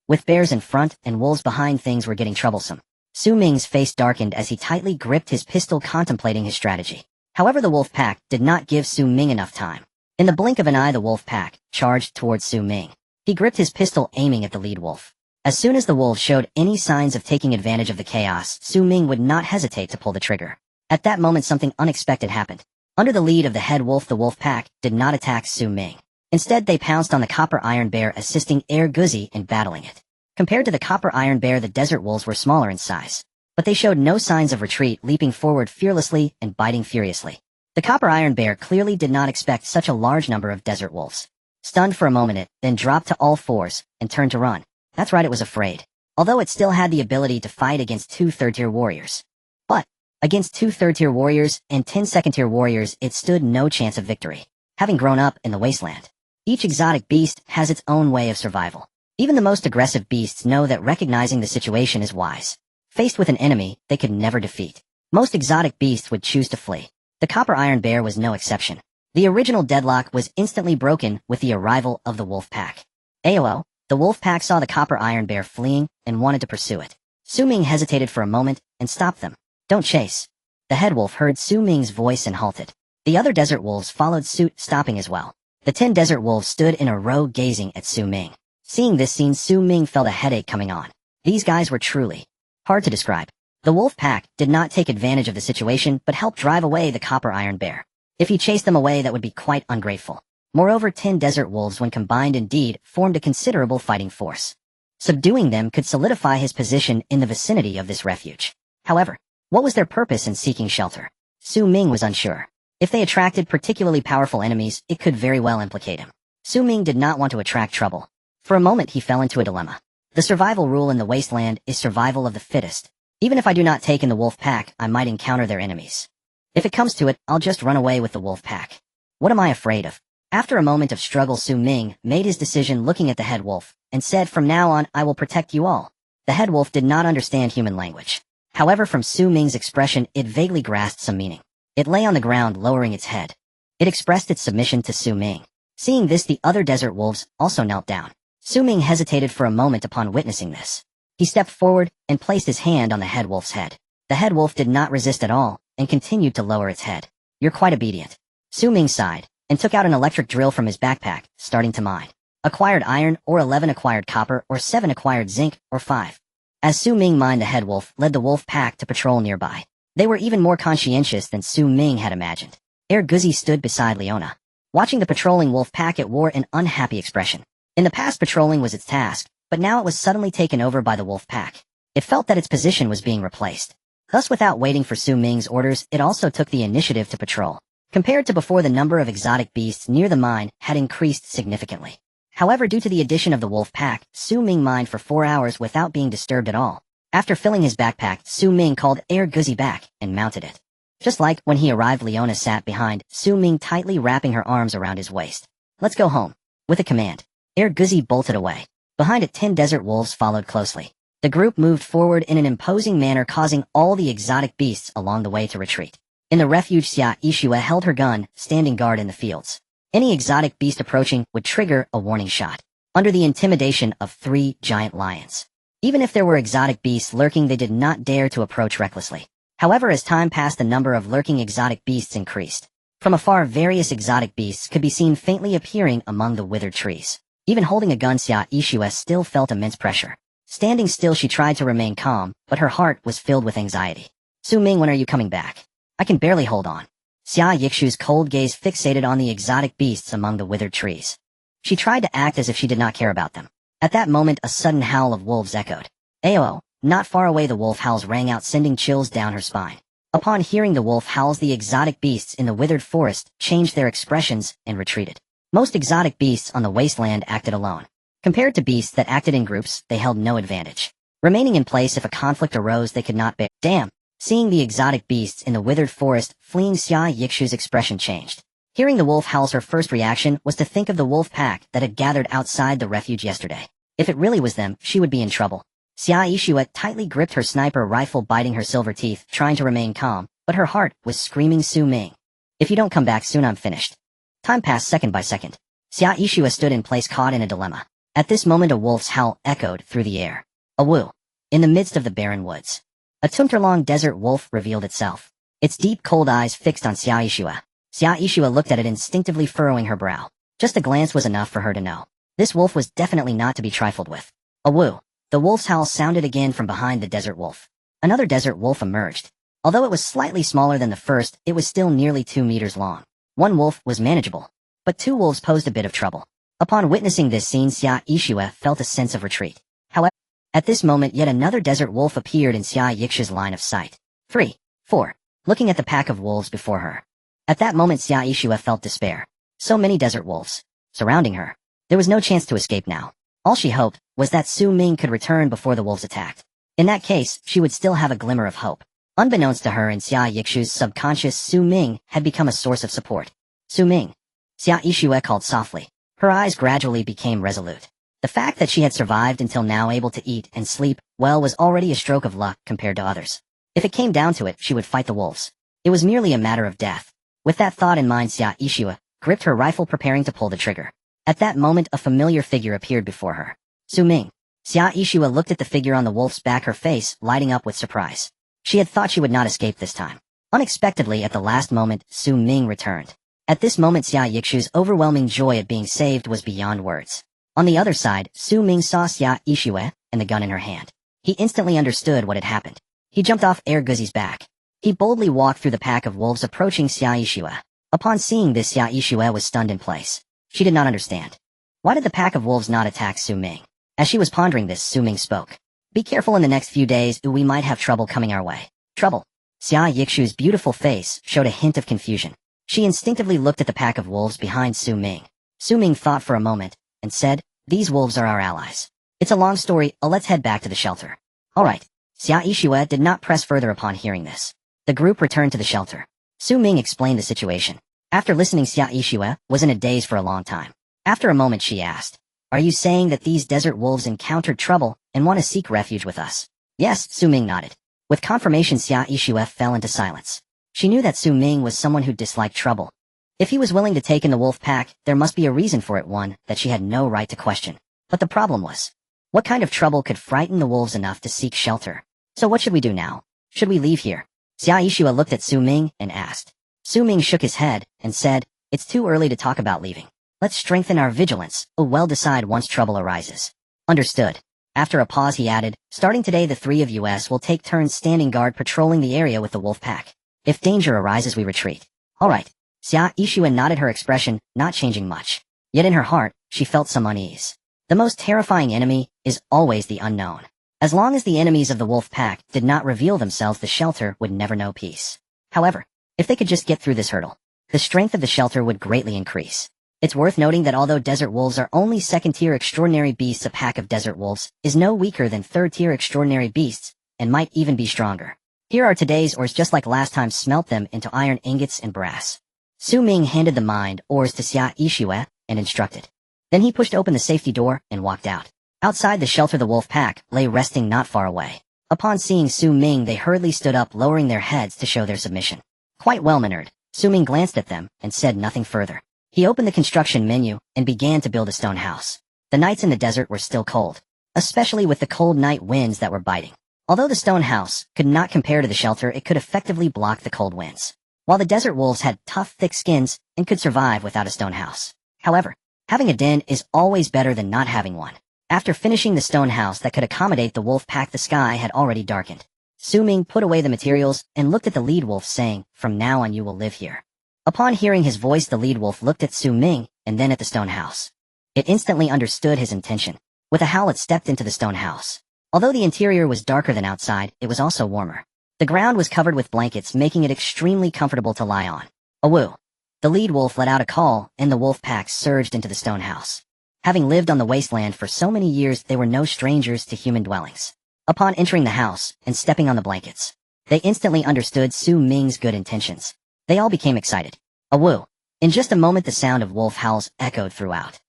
With bears in front and wolves behind, things were getting troublesome. Su Ming's face darkened as he tightly gripped his pistol, contemplating his strategy. However, the wolf pack did not give Su Ming enough time. In the blink of an eye, the wolf pack charged towards Su Ming. He gripped his pistol, aiming at the lead wolf. As soon as the wolves showed any signs of taking advantage of the chaos, Su Ming would not hesitate to pull the trigger. At that moment, something unexpected happened. Under the lead of the head wolf, the wolf pack did not attack Su Ming. Instead, they pounced on the copper iron bear, assisting Erguzi in battling it. Compared to the copper iron bear, the desert wolves were smaller in size. but they showed no signs of retreat, leaping forward fearlessly and biting furiously. The copper iron bear clearly did not expect such a large number of desert wolves. Stunned for a moment, it then dropped to all fours and turned to run. That's right, it was afraid. Although it still had the ability to fight against 2 third-tier warriors. But against 2 third-tier warriors and 10 second-tier warriors, it stood no chance of victory. Having grown up in the Wasteland, each exotic beast has its own way of survival. Even the most aggressive beasts know that recognizing the situation is wise. Faced with an enemy they could never defeat, most exotic beasts would choose to flee. The copper iron bear was no exception. The original deadlock was instantly broken with the arrival of the wolf pack. AOO, the wolf pack saw the copper iron bear fleeing and wanted to pursue it. Su Ming hesitated for a moment and stopped them. Don't chase. The head wolf heard Su Ming's voice and halted. The other desert wolves followed suit, stopping as well. The 10 desert wolves stood in a row gazing at Su Ming. Seeing this scene, Su Ming felt a headache coming on. These guys were truly hard to describe. The wolf pack did not take advantage of the situation but helped drive away the copper iron bear. If he chased them away, that would be quite ungrateful. Moreover, 10 desert wolves when combined indeed formed a considerable fighting force. Subduing them could solidify his position in the vicinity of this refuge. However, what was their purpose in seeking shelter? Su Ming was unsure. If they attracted particularly powerful enemies, it could very well implicate him. Su Ming did not want to attract trouble. For a moment he fell into a dilemma. The survival rule in the Wasteland is survival of the fittest. Even if I do not take in the wolf pack, I might encounter their enemies. If it comes to it, I'll just run away with the wolf pack. What am I afraid of? After a moment of struggle, Su Ming made his decision looking at the head wolf, and said, from now on, I will protect you all. The head wolf did not understand human language. However, from Su Ming's expression, it vaguely grasped some meaning. It lay on the ground, lowering its head. It expressed its submission to Su Ming. Seeing this, the other desert wolves also knelt down. Su Ming hesitated for a moment upon witnessing this. He stepped forward and placed his hand on the head wolf's head. The head wolf did not resist at all, and continued to lower its head. You're quite obedient. Su Ming sighed, and took out an electric drill from his backpack, starting to mine. Acquired iron, or 11 acquired copper, or 7 acquired zinc, or 5. As Su Ming mined, the head wolf led the wolf pack to patrol nearby. They were even more conscientious than Su Ming had imagined. Guzi stood beside Leona. Watching the patrolling wolf pack, it wore an unhappy expression. In the past, patrolling was its task, but now it was suddenly taken over by the wolf pack. It felt that its position was being replaced. Thus, without waiting for Su Ming's orders, it also took the initiative to patrol. Compared to before, the number of exotic beasts near the mine had increased significantly. However, due to the addition of the wolf pack, Su Ming mined for 4 hours without being disturbed at all. After filling his backpack, Su Ming called Guzi back and mounted it. Just like when he arrived, Leona sat behind, Su Ming tightly wrapping her arms around his waist. Let's go home. With a command, Guzi bolted away. Behind it, 10 desert wolves followed closely. The group moved forward in an imposing manner, causing all the exotic beasts along the way to retreat. In the refuge, Xia Yixue held her gun, standing guard in the fields. Any exotic beast approaching would trigger a warning shot, under the intimidation of 3 giant lions. Even if there were exotic beasts lurking, they did not dare to approach recklessly. However, as time passed, the number of lurking exotic beasts increased. From afar, various exotic beasts could be seen faintly appearing among the withered trees. Even holding a gun, Xia Yixue still felt immense pressure. Standing still, she tried to remain calm, but her heart was filled with anxiety. Su Ming, when are you coming back? I can barely hold on. Xia Yixue's cold gaze fixated on the exotic beasts among the withered trees. She tried to act as if she did not care about them. At that moment, a sudden howl of wolves echoed. Ayo! Not far away, the wolf howls rang out, sending chills down her spine. Upon hearing the wolf howls, the exotic beasts in the withered forest changed their expressions and retreated. Most exotic beasts on the wasteland acted alone. Compared to beasts that acted in groups, they held no advantage. Remaining in place, if a conflict arose, they could not bear. Damn! Seeing the exotic beasts in the withered forest fleeing, Xia Yixue's expression changed. Hearing the wolf howls, her first reaction was to think of the wolf pack that had gathered outside the refuge yesterday. If it really was them, she would be in trouble. Xia Yixue tightly gripped her sniper rifle, biting her silver teeth, trying to remain calm, but her heart was screaming Su Ming. If you don't come back soon, I'm finished. Time passed second by second. Xia Yixue stood in place, caught in a dilemma. At this moment, a wolf's howl echoed through the air. A woo. In the midst of the barren woods, a tumter-long desert wolf revealed itself. Its deep, cold eyes fixed on Xia Yixue. Xia Yixue looked at it, instinctively furrowing her brow. Just a glance was enough for her to know. This wolf was definitely not to be trifled with. A woo. The wolf's howl sounded again from behind the desert wolf. Another desert wolf emerged. Although it was slightly smaller than the first, it was still nearly 2 meters long. One wolf was manageable, but 2 wolves posed a bit of trouble. Upon witnessing this scene, Xia Yixue felt a sense of retreat. However, At this moment yet another desert wolf appeared in Xia Yixu's line of sight. 3, 4. Looking at the pack of wolves before her. At that moment Xia Yixue felt despair. So many desert wolves surrounding her. There was no chance to escape now. All she hoped was that Su Ming could return before the wolves attacked. In that case, she would still have a glimmer of hope. Unbeknownst to her and Xia Yixu's subconscious, Su Ming had become a source of support. Su Ming. Xia Yixue called softly. Her eyes gradually became resolute. The fact that she had survived until now able to eat and sleep well was already a stroke of luck compared to others. If it came down to it, she would fight the wolves. It was merely a matter of death. With that thought in mind, Xia Yixue gripped her rifle preparing to pull the trigger. At that moment a familiar figure appeared before her. Su Ming. Xia Yixue looked at the figure on the wolf's back, her face lighting up with surprise. She had thought she would not escape this time. Unexpectedly at the last moment, Su Ming returned. At this moment Xia Yixue's overwhelming joy at being saved was beyond words. On the other side, Su Ming saw Xia Yixue and the gun in her hand. He instantly understood what had happened. He jumped off Guzi's back. He boldly walked through the pack of wolves approaching Xia Yixue. Upon seeing this, Xia Yixue was stunned in place. She did not understand. Why did the pack of wolves not attack Su Ming? As she was pondering this, Su Ming spoke. Be careful in the next few days, we might have trouble coming our way. Trouble? Xia Yixue's beautiful face showed a hint of confusion. She instinctively looked at the pack of wolves behind Su Ming. Su Ming thought for a moment, and said, these wolves are our allies. It's a long story, let's head back to the shelter. Alright. Xia Yixue did not press further upon hearing this. The group returned to the shelter. Su Ming explained the situation. After listening, Xia Yixue was in a daze for a long time. After a moment she asked, are you saying that these desert wolves encountered trouble and want to seek refuge with us? Yes, Su Ming nodded. With confirmation, Xia Yixue fell into silence. She knew that Su Ming was someone who disliked trouble. If he was willing to take in the wolf pack, there must be a reason for it, one that she had no right to question. But the problem was, what kind of trouble could frighten the wolves enough to seek shelter? So what should we do now? Should we leave here? Xia Yixue looked at Su Ming and asked. Su Ming shook his head and said, it's too early to talk about leaving. Let's strengthen our vigilance, we'll decide once trouble arises. Understood. After a pause he added, starting today the three of us will take turns standing guard patrolling the area with the wolf pack. If danger arises we retreat. Alright. Xia Yixue nodded, her expression not changing much. Yet in her heart, she felt some unease. The most terrifying enemy is always the unknown. As long as the enemies of the wolf pack did not reveal themselves, the shelter would never know peace. However, if they could just get through this hurdle, the strength of the shelter would greatly increase. It's worth noting that although desert wolves are only second-tier extraordinary beasts, a pack of desert wolves is no weaker than third-tier extraordinary beasts, and might even be stronger. Here are today's ores just like last time, smelt them into iron ingots and brass. Su Ming handed the mined ores to Xia Yixue and instructed. Then he pushed open the safety door and walked out. Outside the shelter the wolf pack lay resting not far away. Upon seeing Su Ming they hurriedly stood up, lowering their heads to show their submission. Quite well mannered, Su Ming glanced at them and said nothing further. He opened the construction menu and began to build a stone house. The nights in the desert were still cold, especially with the cold night winds that were biting. Although the stone house could not compare to the shelter, it could effectively block the cold winds. While the desert wolves had tough, thick skins and could survive without a stone house. However, having a den is always better than not having one. After finishing the stone house that could accommodate the wolf pack, the sky had already darkened. Su Ming put away the materials and looked at the lead wolf, saying, from now on you will live here. Upon hearing his voice, the lead wolf looked at Su Ming and then at the stone house. It instantly understood his intention. With a howl it stepped into the stone house. Although the interior was darker than outside, it was also warmer. The ground was covered with blankets, making it extremely comfortable to lie on. Awoo! The lead wolf let out a call, and the wolf pack surged into the stone house. Having lived on the wasteland for so many years, they were no strangers to human dwellings. Upon entering the house and stepping on the blankets, they instantly understood Su Ming's good intentions. They all became excited. Awoo! In just a moment the sound of wolf howls echoed throughout.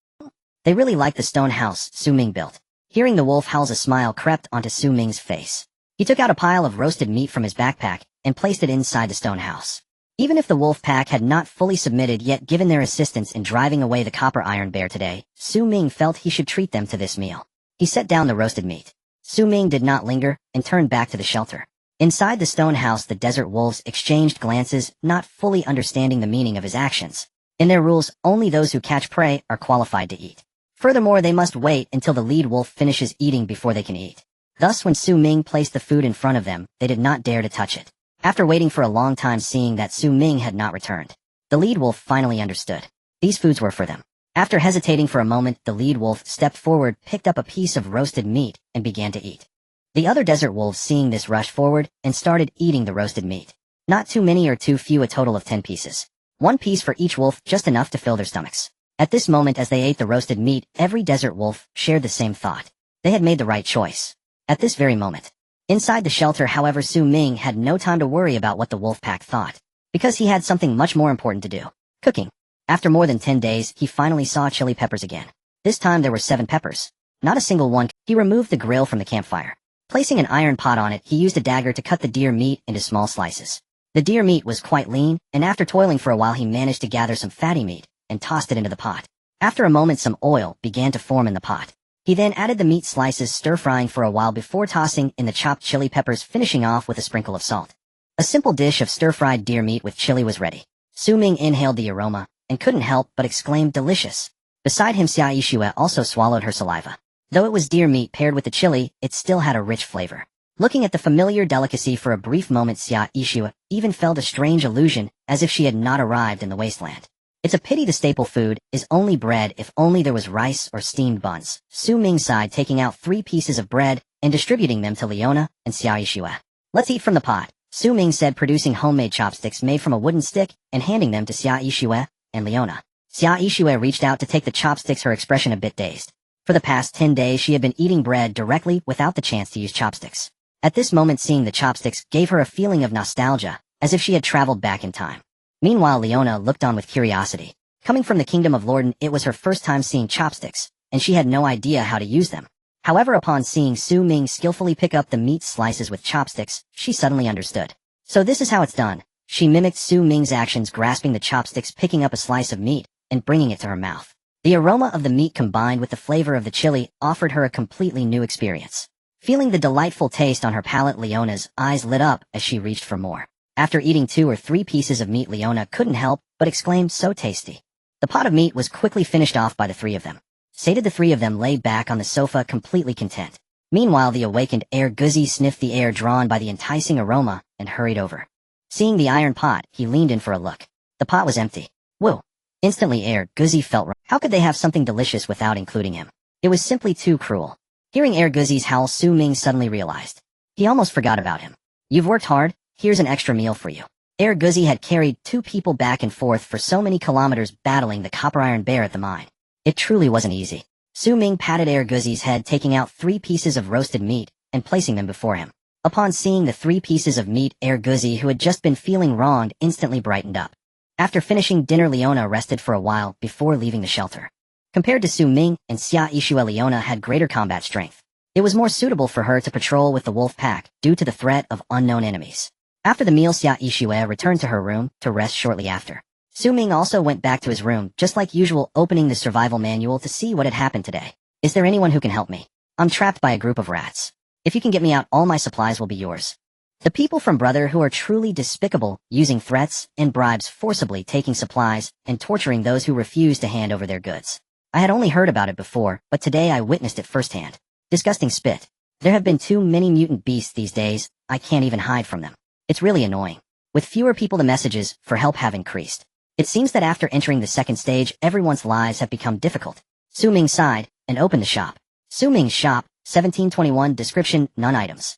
They really liked the stone house Su Ming built. Hearing the wolf howls, a smile crept onto Su Ming's face. He took out a pile of roasted meat from his backpack and placed it inside the stone house. Even if the wolf pack had not fully submitted yet, given their assistance in driving away the copper iron bear today, Su Ming felt he should treat them to this meal. He set down the roasted meat. Su Ming did not linger and turned back to the shelter. Inside the stone house the desert wolves exchanged glances, not fully understanding the meaning of his actions. In their rules, only those who catch prey are qualified to eat. Furthermore, they must wait until the lead wolf finishes eating before they can eat. Thus when Su Ming placed the food in front of them, they did not dare to touch it. After waiting for a long time, seeing that Su Ming had not returned, the lead wolf finally understood. These foods were for them. After hesitating for a moment, the lead wolf stepped forward, picked up a piece of roasted meat, and began to eat. The other desert wolves seeing this rushed forward and started eating the roasted meat. Not too many or too few, a total of 10 pieces. One piece for each wolf, just enough to fill their stomachs. At this moment, as they ate the roasted meat, every desert wolf shared the same thought. They had made the right choice. At this very moment. Inside the shelter, however, Ming had no time to worry about what the wolf pack thought, because he had something much more important to do. Cooking. After more than 10 days, he finally saw chili peppers again. This time there were 7 peppers. Not a single one. He removed the grill from the campfire. Placing an iron pot on it, he used a dagger to cut the deer meat into small slices. The deer meat was quite lean, and after toiling for a while he managed to gather some fatty meat and tossed it into the pot. After a moment, some oil began to form in the pot. He then added the meat slices, stir-frying for a while before tossing in the chopped chili peppers, finishing off with a sprinkle of salt. A simple dish of stir-fried deer meat with chili was ready. Ming inhaled the aroma and couldn't help but exclaim, "Delicious." Beside him, Xiaoyixue also swallowed her saliva. Though it was deer meat paired with the chili, it still had a rich flavor. Looking at the familiar delicacy for a brief moment, Xiaoyixue even felt a strange illusion, as if she had not arrived in the wasteland. It's a pity the staple food is only bread. If only there was rice or steamed buns. Ming sighed, taking out 3 pieces of bread and distributing them to Leona and Xiaoyixue. "Let's eat from the pot," Ming said, producing homemade chopsticks made from a wooden stick and handing them to Xiaoyixue and Leona. Xiaoyixue reached out to take the chopsticks, her expression a bit dazed. For the past 10 days she had been eating bread directly without the chance to use chopsticks. At this moment, seeing the chopsticks gave her a feeling of nostalgia, as if she had traveled back in time. Meanwhile, Leona looked on with curiosity. Coming from the kingdom of Lorden, it was her first time seeing chopsticks, and she had no idea how to use them. However, upon seeing Ming skillfully pick up the meat slices with chopsticks, she suddenly understood. So this is how it's done. She mimicked Ming's actions, grasping the chopsticks, picking up a slice of meat, and bringing it to her mouth. The aroma of the meat combined with the flavor of the chili offered her a completely new experience. Feeling the delightful taste on her palate, Leona's eyes lit up as she reached for more. After eating 2 or 3 pieces of meat, Leona couldn't help but exclaim, "So tasty." The pot of meat was quickly finished off by the 3 of them. Sated, the 3 of them lay back on the sofa, completely content. Meanwhile, the awakened Air Guzzi sniffed the air, drawn by the enticing aroma, and hurried over. Seeing the iron pot, he leaned in for a look. The pot was empty. Whoa! Instantly, Air Guzzi felt wrong. How could they have something delicious without including him? It was simply too cruel. Hearing Air Guzzi's howl, Ming suddenly realized. He almost forgot about him. "You've worked hard. Here's an extra meal for you." Air Guzzi had carried 2 people back and forth for so many kilometers, battling the copper iron bear at the mine. It truly wasn't easy. Ming patted Air Guzzi's head, taking out 3 pieces of roasted meat and placing them before him. Upon seeing the 3 pieces of meat, Air Guzzi, who had just been feeling wronged, instantly brightened up. After finishing dinner, Leona rested for a while before leaving the shelter. Compared to Ming and Xiaoyixue, Leona had greater combat strength. It was more suitable for her to patrol with the wolf pack due to the threat of unknown enemies. After the meal, Xiaoyixue returned to her room to rest shortly after. Ming also went back to his room, just like usual, opening the survival manual to see what had happened today. "Is there anyone who can help me? I'm trapped by a group of rats. If you can get me out, all my supplies will be yours." The people from Brother, who are truly despicable, using threats and bribes, forcibly taking supplies and torturing those who refuse to hand over their goods. I had only heard about it before, but today I witnessed it firsthand. Disgusting spit. There have been too many mutant beasts these days. I can't even hide from them. It's really annoying. With fewer people, the messages for help have increased. It seems that after entering the 2nd stage, everyone's lives have become difficult. Ming sighed and opened the shop. Ming's shop, 1721. Description: none items.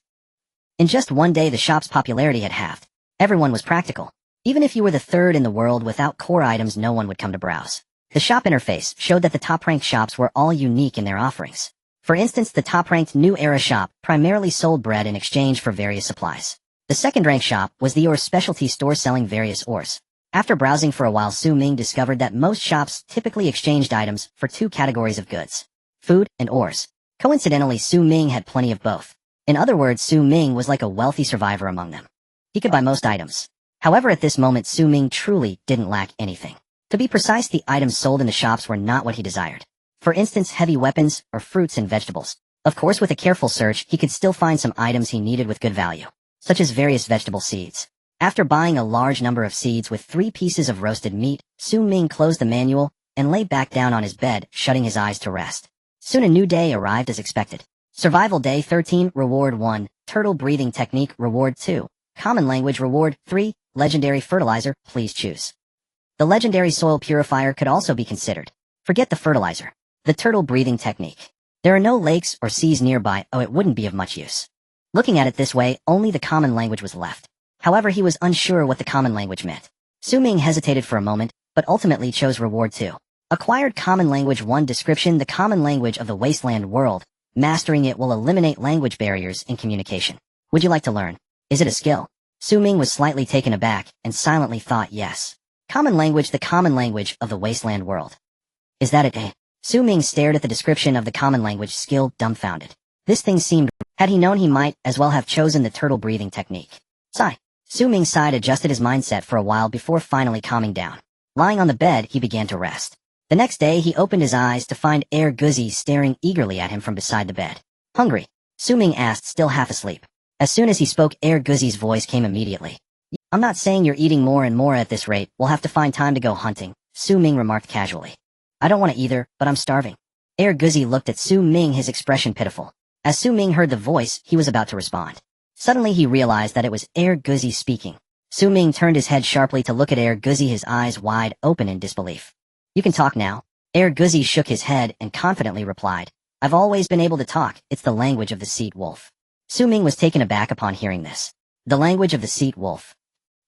In just one day, the shop's popularity had halved. Everyone was practical. Even if you were the 3rd in the world, without core items, no one would come to browse. The shop interface showed that the top-ranked shops were all unique in their offerings. For instance, the top-ranked New Era shop primarily sold bread in exchange for various supplies. The 2nd-ranked shop was the ore specialty store, selling various ores. After browsing for a while, Ming discovered that most shops typically exchanged items for 2 categories of goods: food and ores. Coincidentally, Ming had plenty of both. In other words, Ming was like a wealthy survivor among them. He could buy most items. However, at this moment, Ming truly didn't lack anything. To be precise, the items sold in the shops were not what he desired. For instance, heavy weapons or fruits and vegetables. Of course, with a careful search, he could still find some items he needed with good value, such as various vegetable seeds. After buying a large number of seeds with 3 pieces of roasted meat, Ming closed the manual and lay back down on his bed, shutting his eyes to rest. Soon a new day arrived as expected. Survival Day 13, Reward 1, Turtle Breathing Technique, Reward 2, Common Language, Reward 3, Legendary Fertilizer, please choose. The Legendary Soil Purifier could also be considered. Forget the fertilizer. The turtle breathing technique. There are no lakes or seas nearby, oh it wouldn't be of much use. Looking at it this way, only the common language was left. However, he was unsure what the common language meant. Su Ming hesitated for a moment, but ultimately chose reward 2. Acquired Common Language 1 description: the common language of the Wasteland world. Mastering it will eliminate language barriers in communication. Would you like to learn? Is it a skill? Su Ming was slightly taken aback and silently thought yes. Common language: the common language of the Wasteland world. Is that it, eh? Su Ming stared at the description of the common language skill, dumbfounded. This thing seemed... Had he known, he might as well have chosen the turtle breathing technique. Sigh. Su Ming sighed, adjusted his mindset for a while before finally calming down. Lying on the bed, he began to rest. The next day, he opened his eyes to find Air Guzzi staring eagerly at him from beside the bed. Hungry? Su Ming asked, still half asleep. As soon as he spoke, Air Guzzi's voice came immediately. I'm not saying you're eating more and more at this rate. We'll have to find time to go hunting, Su Ming remarked casually. I don't want to either, but I'm starving. Air Guzzi looked at Su Ming, his expression pitiful. As Su Ming heard the voice, he was about to respond. Suddenly he realized that it was Air Guzzi speaking. Su Ming turned his head sharply to look at Air Guzzi, his eyes wide open in disbelief. You can talk now. Air Guzzi shook his head and confidently replied. I've always been able to talk. It's the language of the Seat Wolf. Su Ming was taken aback upon hearing this. The language of the Seat Wolf.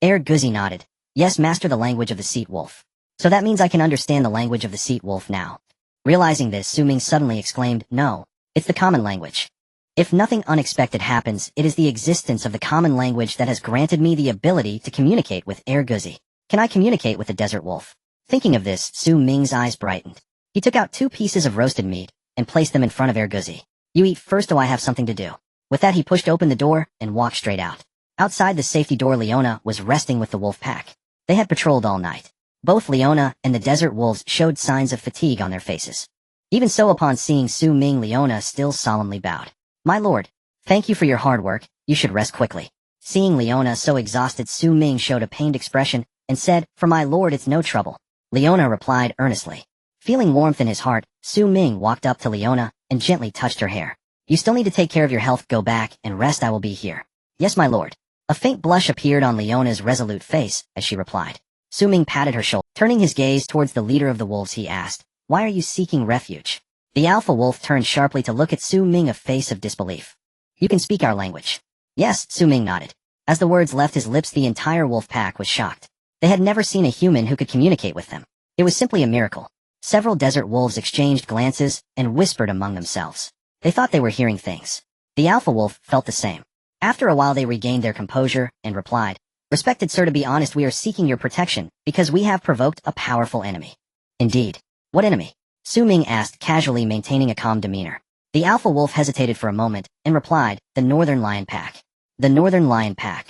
Air Guzzi nodded. Yes, master the language of the Seat Wolf. So that means I can understand the language of the Seat Wolf now. Realizing this, Su Ming suddenly exclaimed, no, it's the common language. If nothing unexpected happens, it is the existence of the common language that has granted me the ability to communicate with Air Guzzi. Can I communicate with the desert wolf? Thinking of this, Su Ming's eyes brightened. He took out 2 pieces of roasted meat and placed them in front of Air Guzzi. You eat first, or I have something to do. With that, he pushed open the door and walked straight out. Outside the safety door, Leona was resting with the wolf pack. They had patrolled all night. Both Leona and the desert wolves showed signs of fatigue on their faces. Even so, upon seeing Su Ming, Leona still solemnly bowed. My lord, thank you for your hard work. You should rest quickly. Seeing Leona so exhausted, Su Ming showed a pained expression and said, for my lord, it's no trouble. Leona replied earnestly. Feeling warmth in his heart, Su Ming walked up to Leona and gently touched her hair. You still need to take care of your health. Go back and rest. I will be here. Yes, my lord. A faint blush appeared on Leona's resolute face as she replied. Su Ming patted her shoulder. Turning his gaze towards the leader of the wolves, he asked, why are you seeking refuge? The alpha wolf turned sharply to look at Su Ming, a face of disbelief. You can speak our language. Yes, Su Ming nodded. As the words left his lips, the entire wolf pack was shocked. They had never seen a human who could communicate with them. It was simply a miracle. Several desert wolves exchanged glances and whispered among themselves. They thought they were hearing things. The alpha wolf felt the same. After a while, they regained their composure and replied, respected sir, to be honest, we are seeking your protection because we have provoked a powerful enemy. Indeed. What enemy? Su Ming asked, casually, maintaining a calm demeanor. The alpha wolf hesitated for a moment and replied, the Northern Lion Pack. The Northern Lion Pack.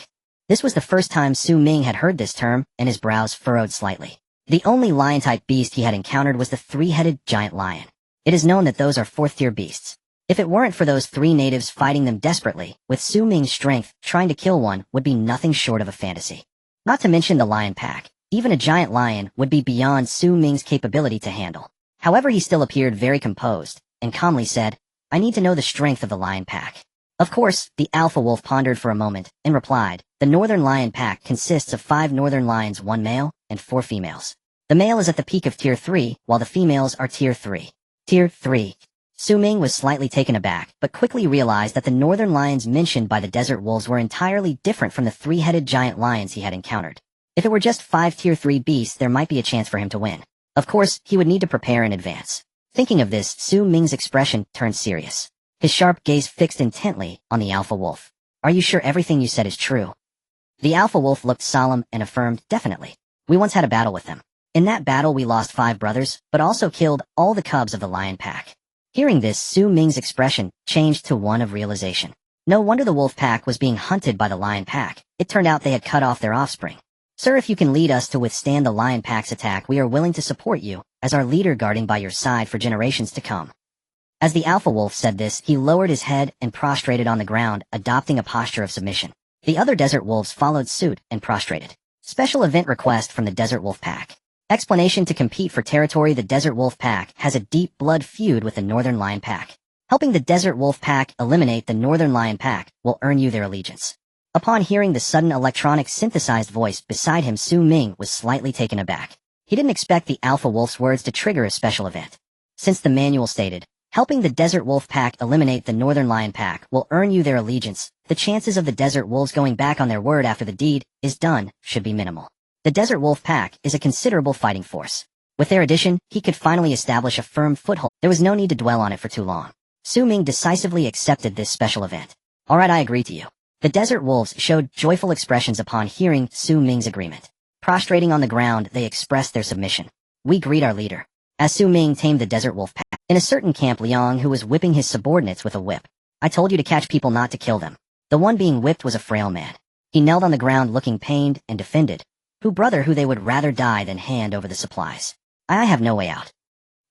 This was the first time Su Ming had heard this term, and his brows furrowed slightly. The only lion-type beast he had encountered was the 3-headed giant lion. It is known that those are 4th-tier beasts. If it weren't for those 3 natives fighting them desperately, with Su Ming's strength, trying to kill one would be nothing short of a fantasy. Not to mention the lion pack. Even a giant lion would be beyond Su Ming's capability to handle. However, he still appeared very composed, and calmly said, I need to know the strength of the lion pack. Of course, the alpha wolf pondered for a moment, and replied, the Northern Lion Pack consists of 5 northern lions, 1 male, and 4 females. The male is at the peak of Tier 3, while the females are Tier 3. Tier 3. Su Ming was slightly taken aback, but quickly realized that the northern lions mentioned by the desert wolves were entirely different from the 3-headed giant lions he had encountered. If it were just 5 Tier 3 beasts, there might be a chance for him to win. Of course, he would need to prepare in advance. Thinking of this, Su Ming's expression turned serious. His sharp gaze fixed intently on the alpha wolf. Are you sure everything you said is true? The alpha wolf looked solemn and affirmed, definitely. We once had a battle with them. In that battle we lost 5 brothers, but also killed all the cubs of the lion pack. Hearing this, Su Ming's expression changed to one of realization. No wonder the wolf pack was being hunted by the lion pack. It turned out they had cut off their offspring. Sir, if you can lead us to withstand the lion pack's attack, we are willing to support you, as our leader guarding by your side for generations to come. As the alpha wolf said this, he lowered his head and prostrated on the ground, adopting a posture of submission. The other desert wolves followed suit and prostrated. Special event request from the desert wolf pack. Explanation: to compete for territory, the desert wolf pack has a deep blood feud with the northern lion pack. Helping the desert wolf pack eliminate the northern lion pack will earn you their allegiance. Upon hearing the sudden electronic synthesized voice beside him, Su Ming was slightly taken aback. He didn't expect the Alpha Wolf's words to trigger a special event. Since the manual stated, helping the Desert Wolf Pack eliminate the Northern Lion Pack will earn you their allegiance, the chances of the Desert Wolves going back on their word after the deed is done should be minimal. The Desert Wolf Pack is a considerable fighting force. With their addition, he could finally establish a firm foothold. There was no need to dwell on it for too long. Ming decisively accepted this special event. Alright, I agree to you. The Desert Wolves showed joyful expressions upon hearing Ming's agreement. Prostrating on the ground, they expressed their submission. We greet our leader. As Ming tamed the Desert Wolf Pack. In a certain camp, Liang, who was whipping his subordinates with a whip. I told you to catch people, not to kill them. The one being whipped was a frail man. He knelt on the ground looking pained and defended. Who they would rather die than hand over the supplies. I have no way out.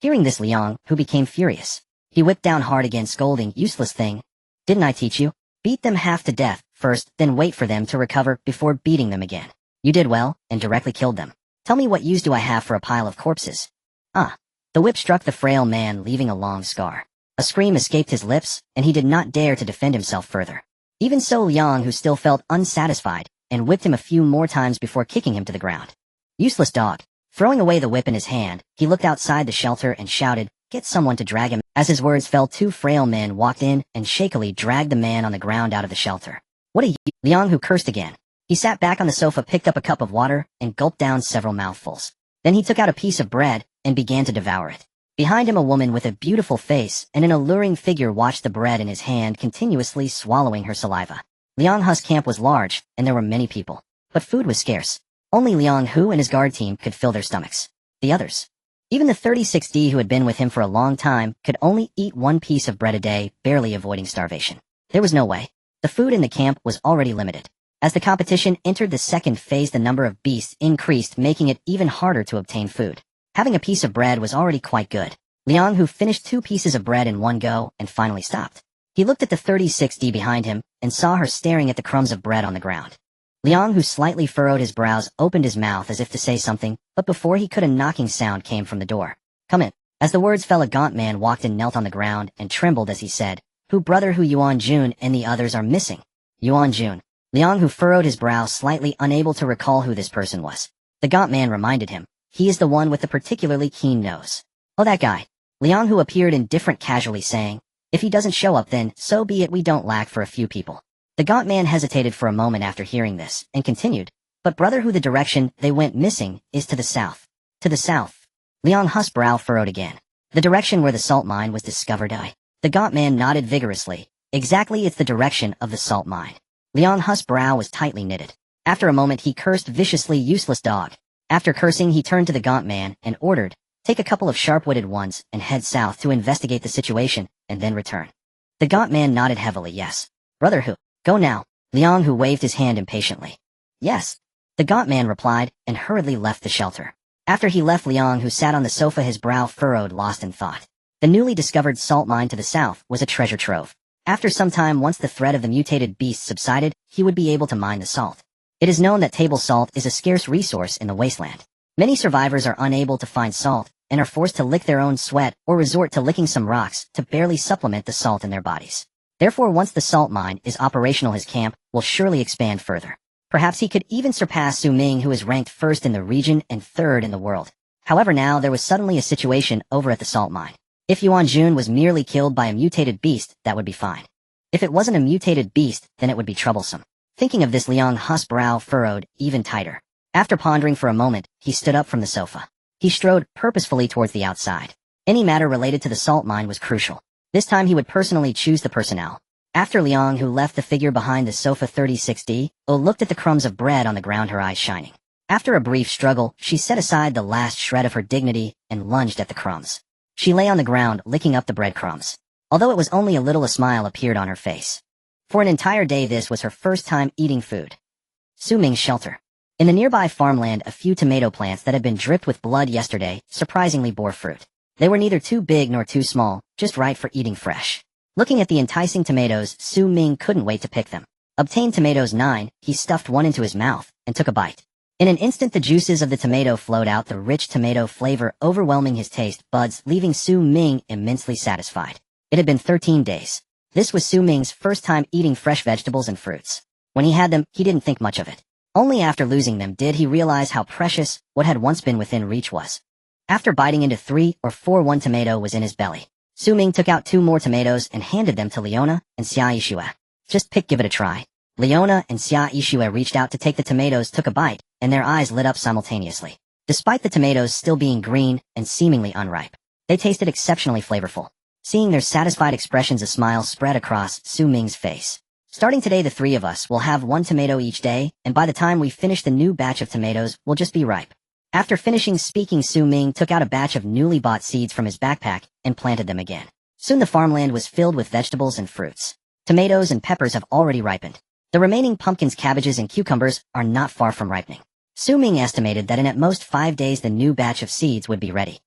Hearing this, Liang, who became furious. He whipped down hard again, scolding, useless thing. Didn't I teach you? Beat them half to death first, then wait for them to recover before beating them again. You did well, and directly killed them. Tell me what use do I have for a pile of corpses? The whip struck the frail man, leaving a long scar. A scream escaped his lips, and he did not dare to defend himself further. Even so, Liang, who still felt unsatisfied, and whipped him a few more times before kicking him to the ground. Useless dog. Throwing away the whip in his hand, he looked outside the shelter and shouted, get someone to drag him. As his words fell, two frail men walked in and shakily dragged the man on the ground out of the shelter. What a Liang, who cursed again. He sat back on the sofa, picked up a cup of water, and gulped down several mouthfuls. Then he took out a piece of bread and began to devour it. Behind him, a woman with a beautiful face and an alluring figure watched the bread in his hand, continuously swallowing her saliva. Liang Hu's camp was large, and there were many people. But food was scarce. Only Liang Hu and his guard team could fill their stomachs. The others, even the 36D who had been with him for a long time, could only eat one piece of bread a day, barely avoiding starvation. There was no way. The food in the camp was already limited. As the competition entered the second phase, the number of beasts increased, making it even harder to obtain food. Having a piece of bread was already quite good. Liang Hu finished 2 pieces of bread in one go and finally stopped. He looked at the 36D behind him and saw her staring at the crumbs of bread on the ground. Liang, who slightly furrowed his brows, opened his mouth as if to say something, but before he could, a knocking sound came from the door. Come in. As the words fell, a gaunt man walked in, knelt on the ground, and trembled as he said, Brother Hu, Yuan Jun and the others are missing. Yuan Jun. Liang, who furrowed his brow, slightly unable to recall who this person was. The gaunt man reminded him. He is the one with the particularly keen nose. Oh, that guy. Liang, who appeared indifferent, casually saying, if he doesn't show up, then so be it, we don't lack for a few people. The gaunt man hesitated for a moment after hearing this, and continued, but Brother Hu, the direction they went missing is to the south. To the south. Liang Hu's brow furrowed again. The direction where the salt mine was discovered. The gaunt man nodded vigorously. Exactly, it's the direction of the salt mine. Liang Hu's brow was tightly knitted. After a moment he cursed viciously, useless dog. After cursing, he turned to the gaunt man and ordered, take a couple of sharp-witted ones and head south to investigate the situation, and then return. The gaunt man nodded heavily. Yes. Brother Hu. Go now. Liang Hu waved his hand impatiently. Yes. The gaunt man replied, and hurriedly left the shelter. After he left, Liang Hu sat on the sofa, his brow furrowed, lost in thought. The newly discovered salt mine to the south was a treasure trove. After some time, once the threat of the mutated beast subsided, he would be able to mine the salt. It is known that table salt is a scarce resource in the Wasteland. Many survivors are unable to find salt, and are forced to lick their own sweat or resort to licking some rocks to barely supplement the salt in their bodies. Therefore, once the salt mine is operational, his camp will surely expand further. Perhaps he could even surpass Ming, who is ranked first in the region and third in the world. However, now there was suddenly a situation over at the salt mine. If Yuan Jun was merely killed by a mutated beast, that would be fine. If it wasn't a mutated beast, then it would be troublesome. Thinking of this, Liang Hu's brow furrowed even tighter. After pondering for a moment, he stood up from the sofa. He strode purposefully towards the outside. Any matter related to the salt mine was crucial. This time he would personally choose the personnel. After Liang Hu left the figure behind the sofa, 36D, looked at the crumbs of bread on the ground, her eyes shining. After a brief struggle, she set aside the last shred of her dignity and lunged at the crumbs. She lay on the ground, licking up the breadcrumbs. Although it was only a little, a smile appeared on her face. For an entire day, this was her first time eating food. Ming's shelter. In the nearby farmland, a few tomato plants that had been dripped with blood yesterday surprisingly bore fruit. They were neither too big nor too small, just right for eating fresh. Looking at the enticing tomatoes, Ming couldn't wait to pick them. Obtained tomatoes 9, he stuffed one into his mouth and took a bite. In an instant, the juices of the tomato flowed out, the rich tomato flavor overwhelming his taste buds, leaving Ming immensely satisfied. It had been 13 days. This was Ming's first time eating fresh vegetables and fruits. When he had them, he didn't think much of it. Only after losing them did he realize how precious what had once been within reach was. After biting into 3 or 4, one tomato was in his belly. Ming took out 2 more tomatoes and handed them to Leona and Xia Yishue. Just give it a try. Leona and Xia Yishue reached out to take the tomatoes, took a bite, and their eyes lit up simultaneously. Despite the tomatoes still being green and seemingly unripe, they tasted exceptionally flavorful. Seeing their satisfied expressions, a smile spread across Ming's face. Starting today, the 3 of us will have 1 tomato each day, and by the time we finish the new batch of tomatoes, we'll just be ripe. After finishing speaking, Ming took out a batch of newly bought seeds from his backpack and planted them again. Soon the farmland was filled with vegetables and fruits. Tomatoes and peppers have already ripened. The remaining pumpkins, cabbages, and cucumbers are not far from ripening. Ming estimated that in at most 5 days the new batch of seeds would be ready.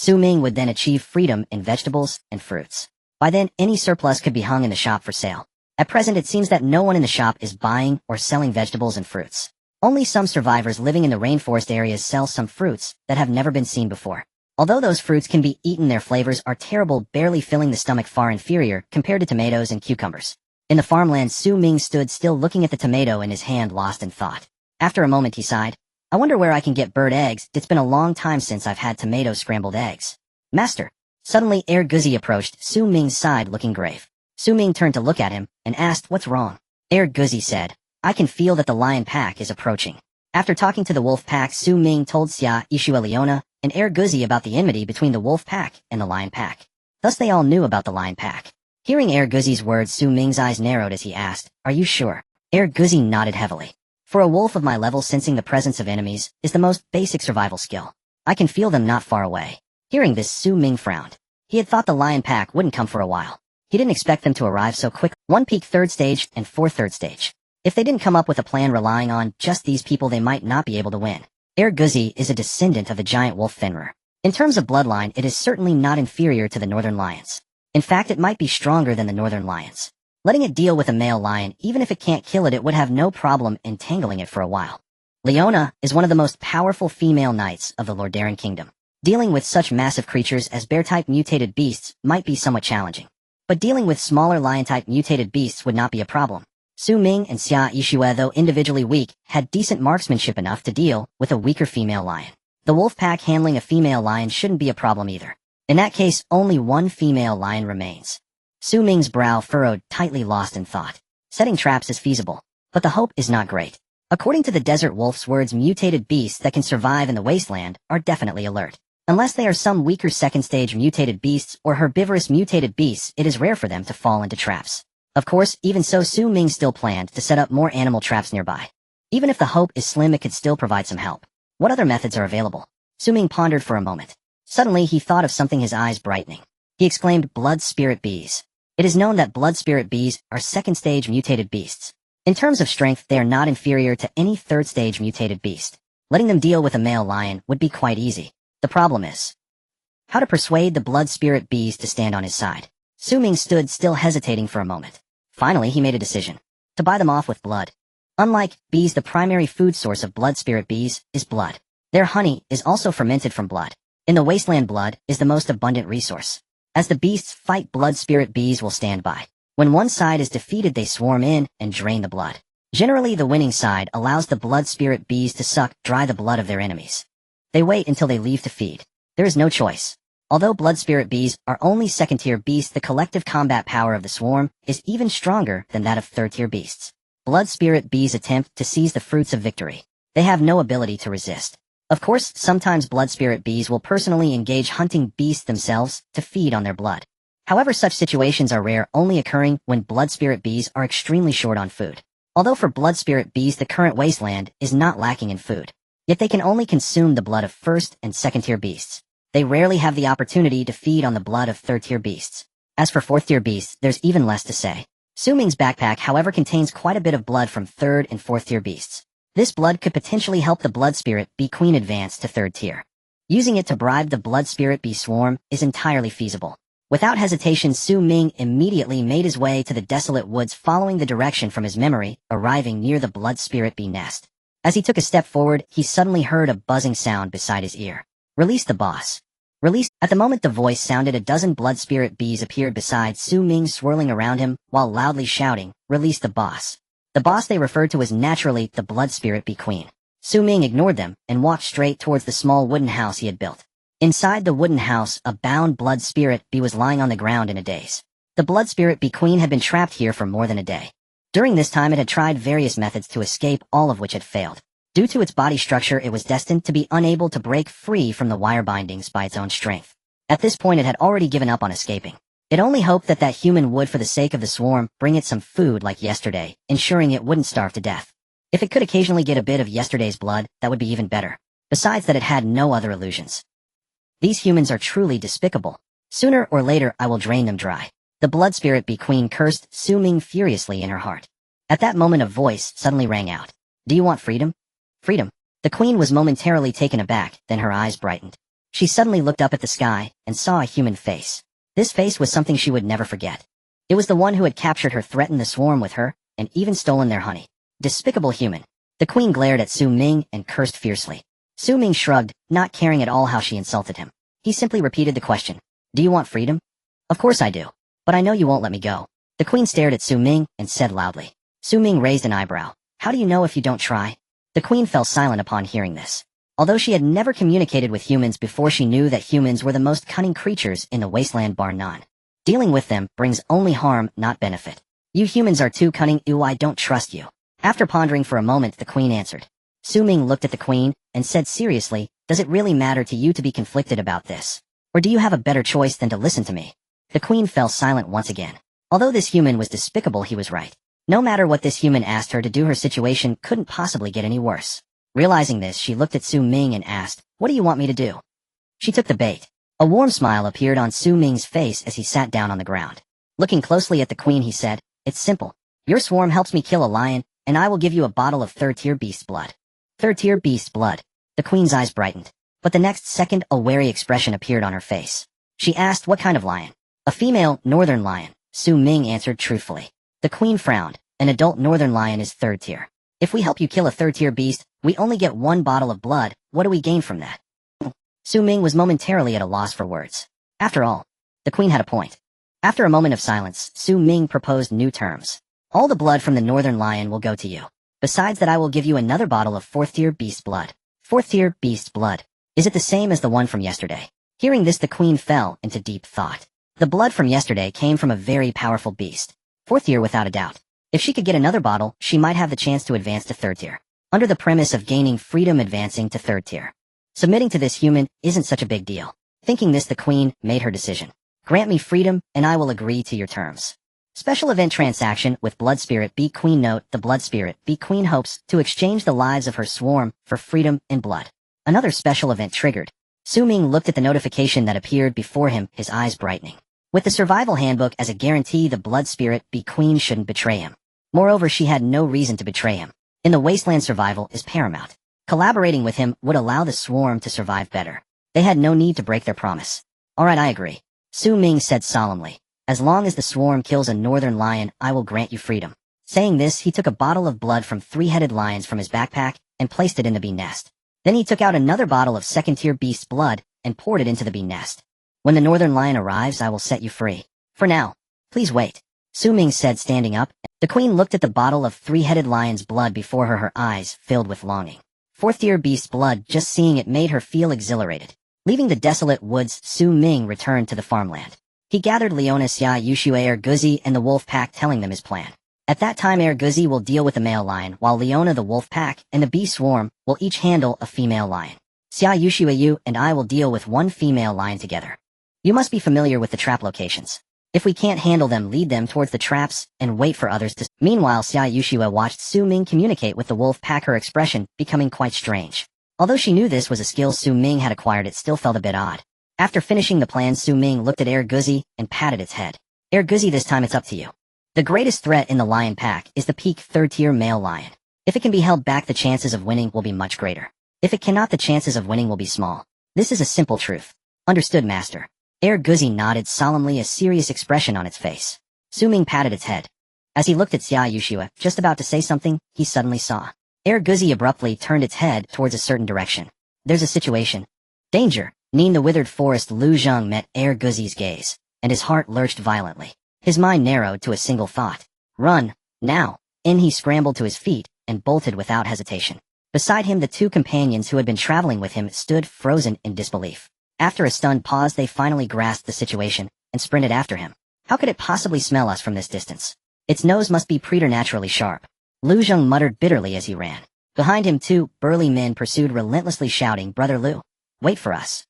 Ming would then achieve freedom in vegetables and fruits. By then, any surplus could be hung in the shop for sale. At present, it seems that no one in the shop is buying or selling vegetables and fruits. Only some survivors living in the rainforest areas sell some fruits that have never been seen before. Although those fruits can be eaten, their flavors are terrible, barely filling the stomach, far inferior compared to tomatoes and cucumbers. In the farmland, Ming stood still looking at the tomato in his hand, lost in thought. After a moment he sighed. I wonder where I can get bird eggs. It's been a long time since I've had tomato scrambled eggs. Master. Suddenly, Guzi approached Ming's side looking grave. Ming turned to look at him and asked, "What's wrong?" Guzi said, "I can feel that the lion pack is approaching." After talking to the wolf pack, Ming told Xia Yishue, Leona, and Guzi about the enmity between the wolf pack and the lion pack. Thus they all knew about the lion pack. Hearing Guzi's words, Ming's eyes narrowed as he asked, "Are you sure?" Guzi nodded heavily. "For a wolf of my level, sensing the presence of enemies is the most basic survival skill. I can feel them not far away." Hearing this, Ming frowned. He had thought the lion pack wouldn't come for a while. He didn't expect them to arrive so quick. 1 peak 3rd stage and 4 3rd stage. If they didn't come up with a plan relying on just these people, they might not be able to win. Guzi is a descendant of the giant wolf Fenrir. In terms of bloodline, it is certainly not inferior to the northern lions. In fact, it might be stronger than the northern lions. Letting it deal with a male lion, even if it can't kill it, it would have no problem entangling it for a while. Leona is one of the most powerful female knights of the Lordaeron Kingdom. Dealing with such massive creatures as bear-type mutated beasts might be somewhat challenging. But dealing with smaller lion-type mutated beasts would not be a problem. Ming and Xia Yishue, though individually weak, had decent marksmanship enough to deal with a weaker female lion. The wolf pack handling a female lion shouldn't be a problem either. In that case, only 1 female lion remains. Ming's brow furrowed, tightly, lost in thought. Setting traps is feasible, but the hope is not great. According to the desert wolf's words, mutated beasts that can survive in the wasteland are definitely alert. Unless they are some weaker 2nd stage mutated beasts or herbivorous mutated beasts, it is rare for them to fall into traps. Of course, even so, Ming still planned to set up more animal traps nearby. Even if the hope is slim, it could still provide some help. What other methods are available? Ming pondered for a moment. Suddenly, he thought of something, his eyes brightening. He exclaimed, "Blood spirit bees." It is known that blood spirit bees are 2nd stage mutated beasts. In terms of strength, they are not inferior to any 3rd stage mutated beast. Letting them deal with a male lion would be quite easy. The problem is how to persuade the blood spirit bees to stand on his side. Ming stood still, hesitating for a moment. Finally, he made a decision. To buy them off with blood. Unlike bees, the primary food source of blood spirit bees is blood. Their honey is also fermented from blood. In the wasteland, blood is the most abundant resource. As the beasts fight, blood spirit bees will stand by. When one side is defeated, they swarm in and drain the blood. Generally, the winning side allows the blood spirit bees to suck dry the blood of their enemies. They wait until they leave to feed. There is no choice. Although blood spirit bees are only 2nd-tier beasts, the collective combat power of the swarm is even stronger than that of 3rd-tier beasts. Blood spirit bees attempt to seize the fruits of victory. They have no ability to resist. Of course, sometimes blood spirit bees will personally engage hunting beasts themselves to feed on their blood. However, such situations are rare, only occurring when blood spirit bees are extremely short on food. Although for blood spirit bees the current wasteland is not lacking in food, yet they can only consume the blood of 1st and 2nd-tier beasts. They rarely have the opportunity to feed on the blood of 3rd-tier beasts. As for 4th-tier beasts, there's even less to say. Ming's backpack, however, contains quite a bit of blood from 3rd and 4th-tier beasts. This blood could potentially help the blood spirit bee queen advance to 3rd tier. Using it to bribe the blood spirit bee swarm is entirely feasible. Without hesitation, Ming immediately made his way to the desolate woods, following the direction from his memory, arriving near the blood spirit bee nest. As he took a step forward, he suddenly heard a buzzing sound beside his ear. "Release the boss." Release. At the moment the voice sounded, a dozen blood spirit bees appeared beside Ming, swirling around him, while loudly shouting, "Release the boss." The boss they referred to as naturally the blood spirit bee queen. Su Ming ignored them and walked straight towards the small wooden house he had built. Inside the wooden house, a bound blood spirit bee was lying on the ground in a daze. The blood spirit bee queen had been trapped here for more than a day. During this time it had tried various methods to escape, all of which had failed. Due to its body structure, it was destined to be unable to break free from the wire bindings by its own strength. At this point it had already given up on escaping. It only hoped that that human would, for the sake of the swarm, bring it some food like yesterday, ensuring it wouldn't starve to death. If it could occasionally get a bit of yesterday's blood, that would be even better. Besides that, it had no other illusions. These humans are truly despicable. Sooner or later I will drain them dry. The blood spirit bee queen cursed Su Ming furiously in her heart. At that moment a voice suddenly rang out. Do you want freedom? Freedom. The queen was momentarily taken aback, then her eyes brightened. She suddenly looked up at the sky and saw a human face. This face was something she would never forget. It was the one who had captured her, threatened the swarm with her, and even stolen their honey. Despicable human. The queen glared at Su Ming and cursed fiercely. Su Ming shrugged, not caring at all how she insulted him. He simply repeated the question. Do you want freedom? Of course I do. But I know you won't let me go. The queen stared at Su Ming and said loudly. Su Ming raised an eyebrow. How do you know if you don't try? The queen fell silent upon hearing this. Although she had never communicated with humans before, she knew that humans were the most cunning creatures in the Wasteland bar none. Dealing with them brings only harm, not benefit. You humans are too cunning. Ooh, I don't trust you. After pondering for a moment, the queen answered. Su Ming looked at the queen and said seriously, does it really matter to you to be conflicted about this? Or do you have a better choice than to listen to me? The queen fell silent once again. Although this human was despicable, he was right. No matter what this human asked her to do, her situation couldn't possibly get any worse. Realizing this, she looked at Su Ming and asked, what do you want me to do? She took the bait. A warm smile appeared on Su Ming's face as he sat down on the ground. Looking closely at the queen, he said, it's simple. Your swarm helps me kill a lion, and I will give you a bottle of third-tier beast blood. Third-tier beast blood. The queen's eyes brightened. But the next second, a wary expression appeared on her face. She asked, what kind of lion? A female northern lion, Su Ming answered truthfully. The queen frowned. An adult northern lion is third tier. If we help you kill a third-tier beast, we only get 1 bottle of blood. What do we gain from that? Su Ming was momentarily at a loss for words. After all, the queen had a point. After a moment of silence, Su Ming proposed new terms. All the blood from the northern lion will go to you. Besides that, I will give you another bottle of 4th-tier beast blood. 4th-tier beast blood. Is it the same as the one from yesterday? Hearing this, the queen fell into deep thought. The blood from yesterday came from a very powerful beast. 4th tier without a doubt. If she could get another bottle, she might have the chance to advance to 3rd tier. Under the premise of gaining freedom, advancing to 3rd tier. Submitting to this human isn't such a big deal. Thinking this, the queen made her decision. Grant me freedom, and I will agree to your terms. Special event transaction with Blood Spirit Bee Queen. Note, the Blood Spirit Bee Queen hopes to exchange the lives of her swarm for freedom and blood. Another special event triggered. Su Ming looked at the notification that appeared before him, his eyes brightening. With the survival handbook as a guarantee, the Blood Spirit Bee Queen shouldn't betray him. Moreover, she had no reason to betray him. In the Wasteland, survival is paramount. Collaborating with him would allow the swarm to survive better. They had no need to break their promise. Alright, I agree. Su Ming said solemnly. As long as the swarm kills a northern lion, I will grant you freedom. Saying this, he took a bottle of blood from 3-headed lions from his backpack and placed it in the bee nest. Then he took out another bottle of 2nd-tier beast blood and poured it into the bee nest. When the northern lion arrives, I will set you free. For now, please wait. Su Ming said, standing up. The queen looked at the bottle of 3-headed lion's blood before her, her eyes filled with longing. 4th-tier beast blood, just seeing it made her feel exhilarated. Leaving the desolate woods, Su Ming returned to the farmland. He gathered Leona, Xia Yushue, Erguzi, and the wolf pack, telling them his plan. At that time, Erguzi will deal with the male lion, while Leona, the wolf pack, and the bee swarm will each handle a female lion. Xia Yushue and I will deal with 1 female lion together. You must be familiar with the trap locations. If we can't handle them, lead them towards the traps and wait for others to... Meanwhile, Xia Yushue watched Su Ming communicate with the wolf pack, her expression becoming quite strange. Although she knew this was a skill Su Ming had acquired, it still felt a bit odd. After finishing the plan, Su Ming looked at Erguzi and patted its head. Erguzi, this time it's up to you. The greatest threat in the lion pack is the peak 3rd-tier male lion. If it can be held back, the chances of winning will be much greater. If it cannot, the chances of winning will be small. This is a simple truth. Understood, master. Erguzi nodded solemnly, a serious expression on its face. Su Ming patted its head. As he looked at Xia Yushue, just about to say something, he suddenly saw. Erguzi abruptly turned its head towards a certain direction. There's a situation. Danger! Nin the withered forest Lu Zheng met Erguzi's gaze, and his heart lurched violently. His mind narrowed to a single thought. Run, now. In he scrambled to his feet and bolted without hesitation. Beside him, the two companions who had been traveling with him stood frozen in disbelief. After a stunned pause, they finally grasped the situation and sprinted after him. How could it possibly smell us from this distance? Its nose must be preternaturally sharp. Lu Zheng muttered bitterly as he ran. Behind him, two burly men pursued relentlessly, shouting, "Brother Lu, wait for us.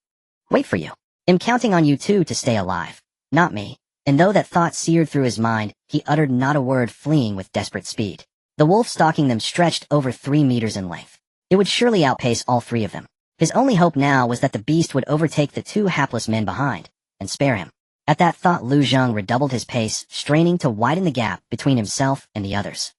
Wait for you. I'm counting on you two to stay alive. Not me." And though that thought seared through his mind, he uttered not a word, fleeing with desperate speed. The wolf stalking them stretched over 3 meters in length. It would surely outpace all three of them. His only hope now was that the beast would overtake the two hapless men behind and spare him. At that thought, Lu Zheng redoubled his pace, straining to widen the gap between himself and the others.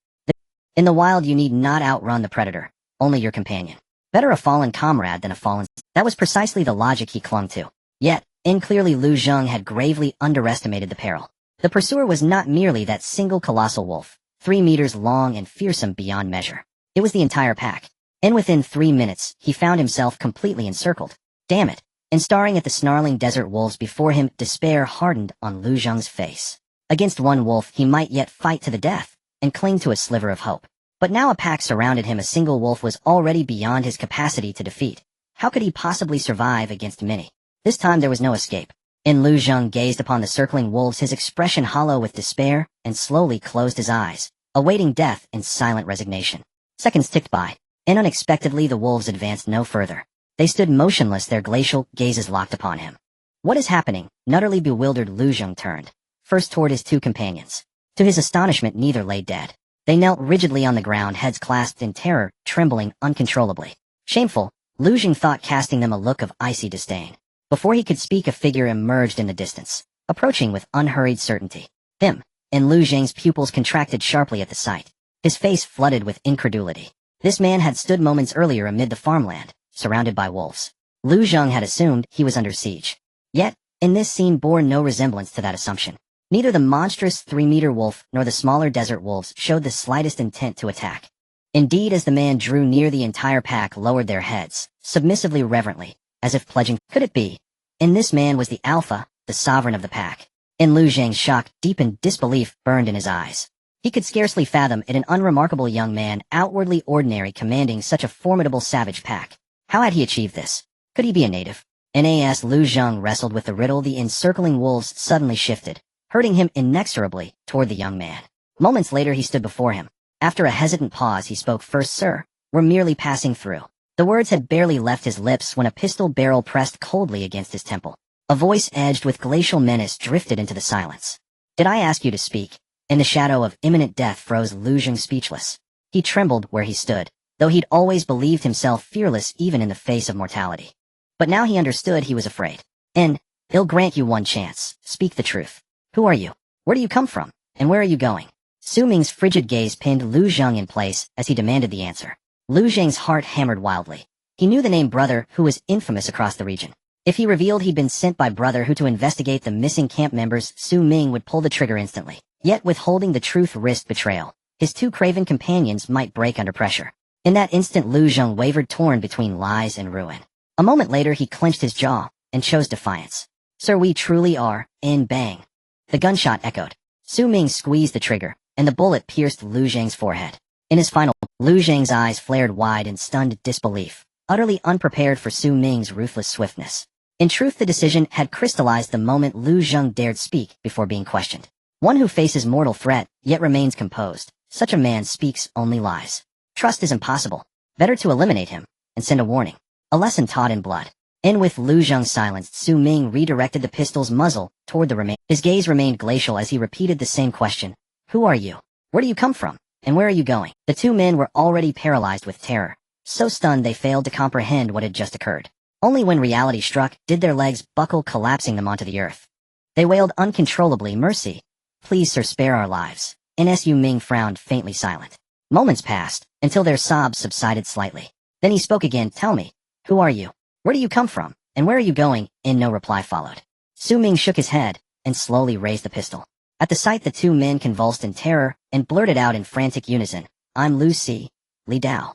In the wild, you need not outrun the predator, only your companion. Better a fallen comrade than a fallen... That was precisely the logic he clung to. Yet, clearly Lu Zheng had gravely underestimated the peril. The pursuer was not merely that single colossal wolf, 3 meters long and fearsome beyond measure. It was the entire pack. And within 3 minutes, he found himself completely encircled. Damn it. And staring at the snarling desert wolves before him, despair hardened on Lu Zheng's face. Against one wolf, he might yet fight to the death and cling to a sliver of hope. But now a pack surrounded him. A single wolf was already beyond his capacity to defeat. How could he possibly survive against many? This time there was no escape. And Lu Zheng gazed upon the circling wolves, his expression hollow with despair, and slowly closed his eyes, awaiting death in silent resignation. Seconds ticked by, and unexpectedly the wolves advanced no further. They stood motionless, their glacial gazes locked upon him. What is happening? Utterly bewildered, Lu Zheng turned, first toward his two companions. To his astonishment, neither lay dead. They knelt rigidly on the ground, heads clasped in terror, trembling uncontrollably. Shameful, Lu Zheng thought, casting them a look of icy disdain. Before he could speak, a figure emerged in the distance, approaching with unhurried certainty. Him. And Lu Zheng's pupils contracted sharply at the sight. His face flooded with incredulity. This man had stood moments earlier amid the farmland, surrounded by wolves. Lu Zheng had assumed he was under siege. Yet, in this scene bore no resemblance to that assumption. Neither the monstrous 3-meter wolf nor the smaller desert wolves showed the slightest intent to attack. Indeed, as the man drew near, the entire pack lowered their heads, submissively, reverently, as if pledging. Could it be? And this man was the alpha, the sovereign of the pack. In Lu Zheng's shock, deepened disbelief burned in his eyes. He could scarcely fathom it, an unremarkable young man, outwardly ordinary, commanding such a formidable savage pack. How had he achieved this? Could he be a native? As Lu Zheng wrestled with the riddle, the encircling wolves suddenly shifted, herding him inexorably toward the young man. Moments later he stood before him. After a hesitant pause he spoke first. "Sir, we're merely passing through." The words had barely left his lips when a pistol barrel pressed coldly against his temple. A voice edged with glacial menace drifted into the silence. "Did I ask you to speak?" And the shadow of imminent death froze Lu Zheng speechless. He trembled where he stood, though he'd always believed himself fearless even in the face of mortality. But now he understood he was afraid. "I'll grant you one chance. Speak the truth. Who are you? Where do you come from? And where are you going?" Su Ming's frigid gaze pinned Lu Zheng in place as he demanded the answer. Lu Zheng's heart hammered wildly. He knew the name Brother Hu was infamous across the region. If he revealed he'd been sent by Brother Hu to investigate the missing camp members, Su Ming would pull the trigger instantly. Yet withholding the truth risked betrayal. His two craven companions might break under pressure. In that instant Lu Zheng wavered, torn between lies and ruin. A moment later he clenched his jaw and chose defiance. "Sir, we truly are." In bang. The gunshot echoed. Su Ming squeezed the trigger, and the bullet pierced Lu Zheng's forehead. In his final, Lu Zheng's eyes flared wide in stunned disbelief, utterly unprepared for Su Ming's ruthless swiftness. In truth, the decision had crystallized the moment Lu Zheng dared speak before being questioned. One who faces mortal threat, yet remains composed. Such a man speaks only lies. Trust is impossible. Better to eliminate him, and send a warning. A lesson taught in blood. And with Lu Zheng silenced, Su Ming redirected the pistol's muzzle toward the remain. His gaze remained glacial as he repeated the same question. "Who are you? Where do you come from? And where are you going?" The two men were already paralyzed with terror, so stunned they failed to comprehend what had just occurred. Only when reality struck did their legs buckle, collapsing them onto the earth. They wailed uncontrollably, "Mercy! Please, sir, spare our lives." Su Ming frowned, faintly silent. Moments passed, until their sobs subsided slightly. Then he spoke again. "Tell me, who are you? Where do you come from? And where are you going?" No reply followed. Su Ming shook his head, and slowly raised the pistol. At the sight the two men convulsed in terror, and blurted out in frantic unison, "I'm Lu Si, Li Dao.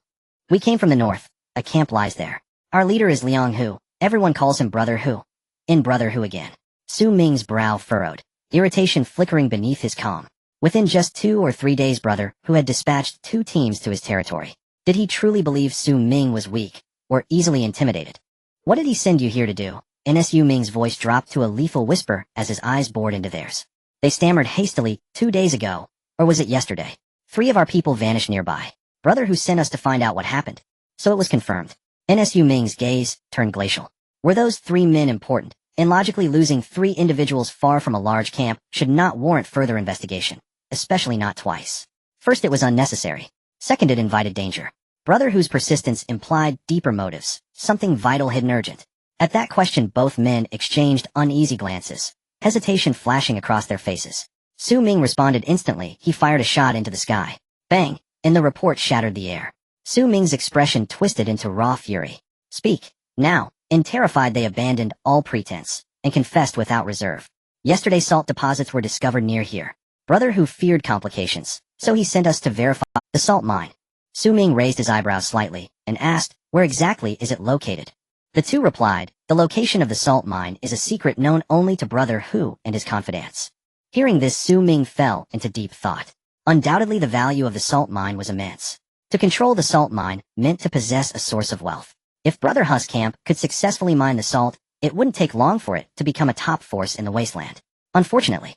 We came from the north. A camp lies there. Our leader is Liang Hu. Everyone calls him Brother Hu." Brother Hu again. Su Ming's brow furrowed, irritation flickering beneath his calm. Within just 2 or 3 days, brother, who had dispatched 2 teams to his territory. Did he truly believe Su Ming was weak, or easily intimidated? What did he send you here to do? Su Ming's voice dropped to a lethal whisper as his eyes bored into theirs. They stammered hastily, 2 days ago, or was it yesterday? 3 of our people vanished nearby. Brother who sent us to find out what happened. So it was confirmed. Su Ming's gaze turned glacial. Were those 3 men important? And logically losing 3 individuals far from a large camp should not warrant further investigation, especially not twice. First, it was unnecessary. Second, it invited danger. Brother whose persistence implied deeper motives, something vital hidden urgent. At that question, both men exchanged uneasy glances, hesitation flashing across their faces. Su Ming responded instantly. He fired a shot into the sky. Bang! And the report shattered the air. Su Ming's expression twisted into raw fury. Speak, now. And terrified, they abandoned all pretense, and confessed without reserve. Yesterday, salt deposits were discovered near here. Brother who feared complications, so he sent us to verify the salt mine. Su Ming raised his eyebrows slightly, and asked, where exactly is it located? The 2 replied, the location of the salt mine is a secret known only to Brother Hu and his confidants. Hearing this, Su Ming fell into deep thought. Undoubtedly, the value of the salt mine was immense. To control the salt mine meant to possess a source of wealth. If Brother Hu's camp could successfully mine the salt, it wouldn't take long for it to become a top force in the Wasteland. Unfortunately,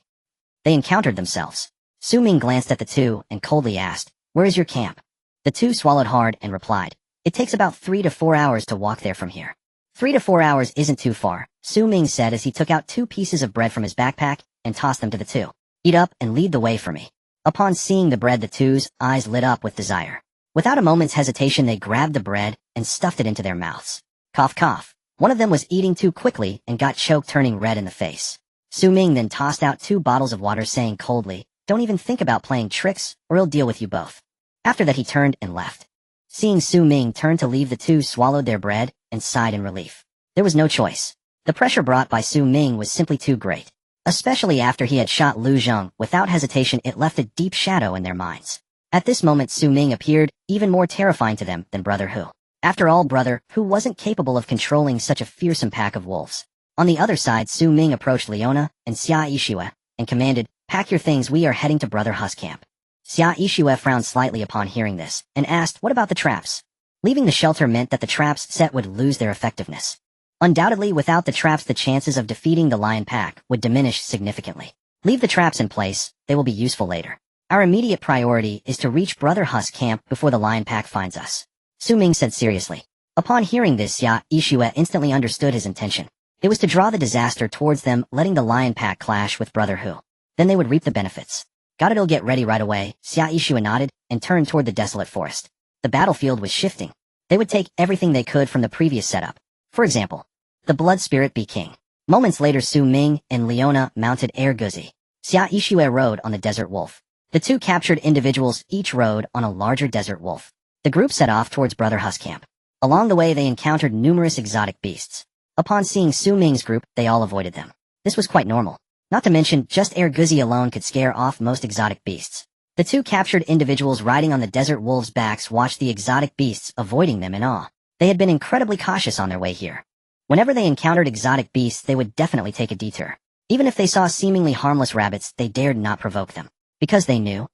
they encountered themselves. Su Ming glanced at the 2 and coldly asked, where is your camp? The 2 swallowed hard and replied, it takes about 3 to 4 hours to walk there from here. 3 to 4 hours isn't too far, Su Ming said as he took out 2 pieces of bread from his backpack and tossed them to the 2. Eat up and lead the way for me. Upon seeing the bread, the 2's eyes lit up with desire. Without a moment's hesitation, they grabbed the bread and stuffed it into their mouths. Cough, cough. One of them was eating too quickly and got choked, turning red in the face. Su Ming then tossed out 2 bottles of water, saying coldly, don't even think about playing tricks, or he'll deal with you both. After that, he turned and left. Seeing Su Ming turn to leave, the 2 swallowed their bread and sighed in relief. There was no choice. The pressure brought by Su Ming was simply too great. Especially after he had shot Lu Zheng, without hesitation, it left a deep shadow in their minds. At this moment, Su Ming appeared even more terrifying to them than Brother Hu. After all, Brother Hu wasn't capable of controlling such a fearsome pack of wolves. On the other side, Su Ming approached Leona and Xia Yishue and commanded, pack your things, we are heading to Brother Hu's camp. Xia Yishue frowned slightly upon hearing this, and asked, what about the traps? Leaving the shelter meant that the traps set would lose their effectiveness. Undoubtedly, without the traps, the chances of defeating the lion pack would diminish significantly. Leave the traps in place, they will be useful later. Our immediate priority is to reach Brother Hu's camp before the lion pack finds us, Su Ming said seriously. Upon hearing this, Xia Yishue instantly understood his intention. It was to draw the disaster towards them, letting the lion pack clash with Brother Hu. Then they would reap the benefits. Got it, I'll get ready right away. Xia Yishue nodded and turned toward the desolate forest. The battlefield was shifting. They would take everything they could from the previous setup. For example, the blood spirit be king. Moments later, Su Ming and Leona mounted Erguzi. Xia Yishue rode on the desert wolf. The 2 captured individuals each rode on a larger desert wolf. The group set off towards Brother Hu's camp. Along the way, they encountered numerous exotic beasts. Upon seeing Su Ming's group, they all avoided them. This was quite normal. Not to mention, just Erguzi alone could scare off most exotic beasts. The 2 captured individuals riding on the desert wolves' backs watched the exotic beasts avoiding them in awe. They had been incredibly cautious on their way here. Whenever they encountered exotic beasts, they would definitely take a detour. Even if they saw seemingly harmless rabbits, they dared not provoke them. Because they knew,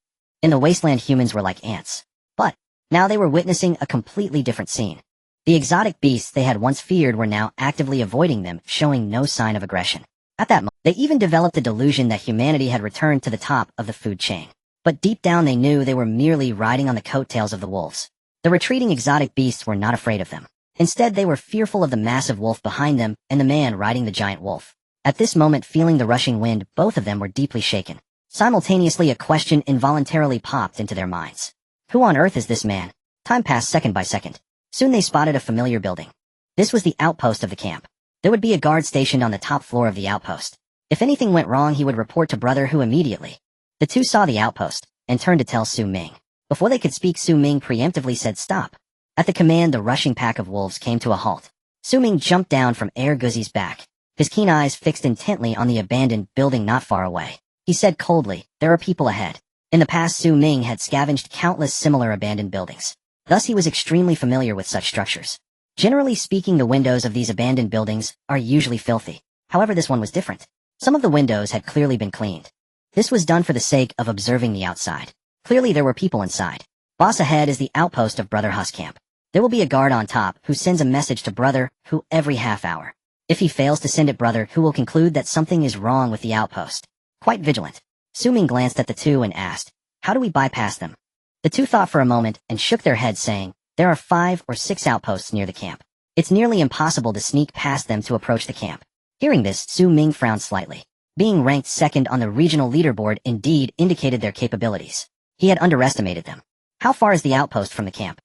in the wasteland, humans were like ants. But now they were witnessing a completely different scene. The exotic beasts they had once feared were now actively avoiding them, showing no sign of aggression. At that moment, they even developed the delusion that humanity had returned to the top of the food chain. But deep down, they knew they were merely riding on the coattails of the wolves. The retreating exotic beasts were not afraid of them. Instead, they were fearful of the massive wolf behind them and the man riding the giant wolf. At this moment, feeling the rushing wind, both of them were deeply shaken. Simultaneously, a question involuntarily popped into their minds. Who on earth is this man? Time passed second by second. Soon they spotted a familiar building. This was the outpost of the camp. There would be a guard stationed on the top floor of the outpost. If anything went wrong, he would report to Brother Hu immediately. The 2 saw the outpost and turned to tell Su Ming. Before they could speak, Su Ming preemptively said stop. At the command, the rushing pack of wolves came to a halt. Su Ming jumped down from Erguzi's back, his keen eyes fixed intently on the abandoned building not far away. He said coldly, there are people ahead. In the past, Su Ming had scavenged countless similar abandoned buildings. Thus, he was extremely familiar with such structures. Generally speaking, the windows of these abandoned buildings are usually filthy. However, this one was different. Some of the windows had clearly been cleaned. This was done for the sake of observing the outside. Clearly there were people inside. Boss ahead is the outpost of Brother Huss camp. There will be a guard on top who sends a message to Brother Who every half hour. If he fails to send it, Brother Who will conclude that something is wrong with the outpost. Quite vigilant. Ming glanced at the two and asked, "How do we bypass them?" The two thought for a moment and shook their heads, saying, "There are 5 or 6 outposts near the camp. It's nearly impossible to sneak past them to approach the camp." Hearing this, Ming frowned slightly. Being ranked second on the regional leaderboard indeed indicated their capabilities. He had underestimated them. "How far is the outpost from the camp?"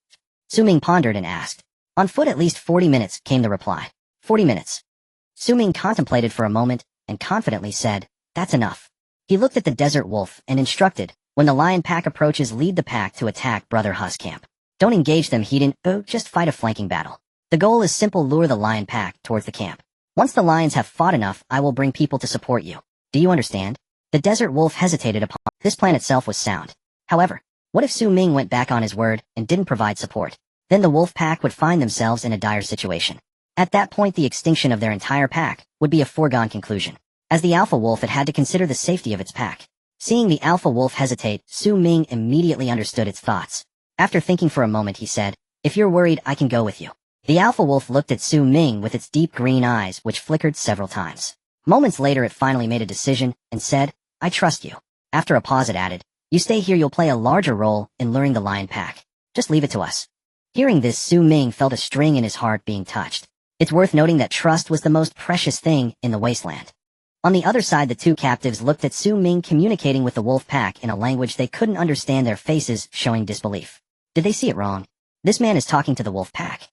Ming pondered and asked. "On foot at least 40 minutes, came the reply. 40 minutes. Ming contemplated for a moment and confidently said, "That's enough." He looked at the desert wolf and instructed, "When the lion pack approaches, lead the pack to attack Brother Huss camp. Don't engage them, he didn't, just fight a flanking battle. The goal is simple, lure the lion pack towards the camp. Once the lions have fought enough, I will bring people to support you. Do you understand?" The desert wolf hesitated upon this plan itself was sound. However, what if Ming went back on his word and didn't provide support? Then the wolf pack would find themselves in a dire situation. At that point, the extinction of their entire pack would be a foregone conclusion. As the alpha wolf, it had to consider the safety of its pack. Seeing the alpha wolf hesitate, Ming immediately understood its thoughts. After thinking for a moment, he said, "If you're worried, I can go with you." The alpha wolf looked at Ming with its deep green eyes, which flickered several times. Moments later, it finally made a decision and said, "I trust you." After a pause, it added, "You stay here, you'll play a larger role in luring the lion pack. Just leave it to us." Hearing this, Ming felt a string in his heart being touched. It's worth noting that trust was the most precious thing in the Wasteland. On the other side, the two captives looked at Ming communicating with the wolf pack in a language they couldn't understand, their faces showing disbelief. Did they see it wrong? This man is talking to the wolf pack.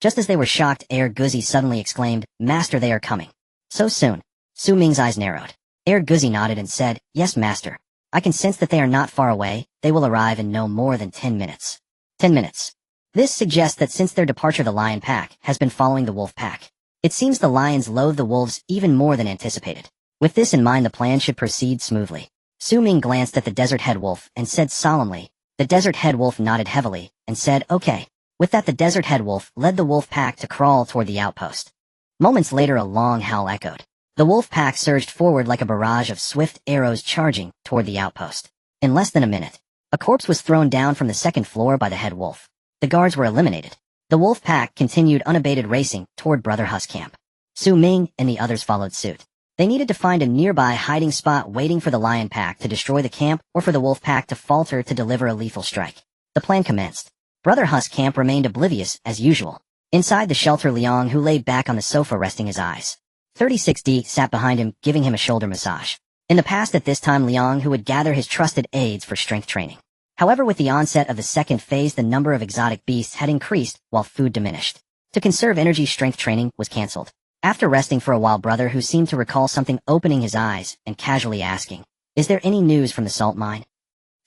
Just as they were shocked, Guzzi suddenly exclaimed, "Master, they are coming." "So soon?" Ming's eyes narrowed. Guzzi nodded and said, "Yes, master. I can sense that they are not far away. They will arrive in no more than 10 minutes. 10 minutes. This suggests that since their departure, the lion pack has been following the wolf pack. It seems the lions loathe the wolves even more than anticipated. With this in mind, the plan should proceed smoothly. Ming glanced at the desert head wolf and said solemnly. The desert head wolf nodded heavily and said, "Okay." With that, the desert head wolf led the wolf pack to crawl toward the outpost. Moments later, a long howl echoed. The wolf pack surged forward like a barrage of swift arrows charging toward the outpost. In less than a minute, a corpse was thrown down from the second floor by the head wolf. The guards were eliminated. The wolf pack continued unabated racing toward Brother Huss camp. Ming and the others followed suit. They needed to find a nearby hiding spot waiting for the lion pack to destroy the camp or for the wolf pack to falter to deliver a lethal strike. The plan commenced. Brother Huss camp remained oblivious as usual. Inside the shelter, Liang, who lay back on the sofa resting his eyes. 36D sat behind him, giving him a shoulder massage. In the past, at this time, Liang, who would gather his trusted aides for strength training. However, with the onset of the second phase, the number of exotic beasts had increased while food diminished. To conserve energy, strength training was cancelled. After resting for a while, Brother Who seemed to recall something, opening his eyes and casually asking, "Is there any news from the salt mine?"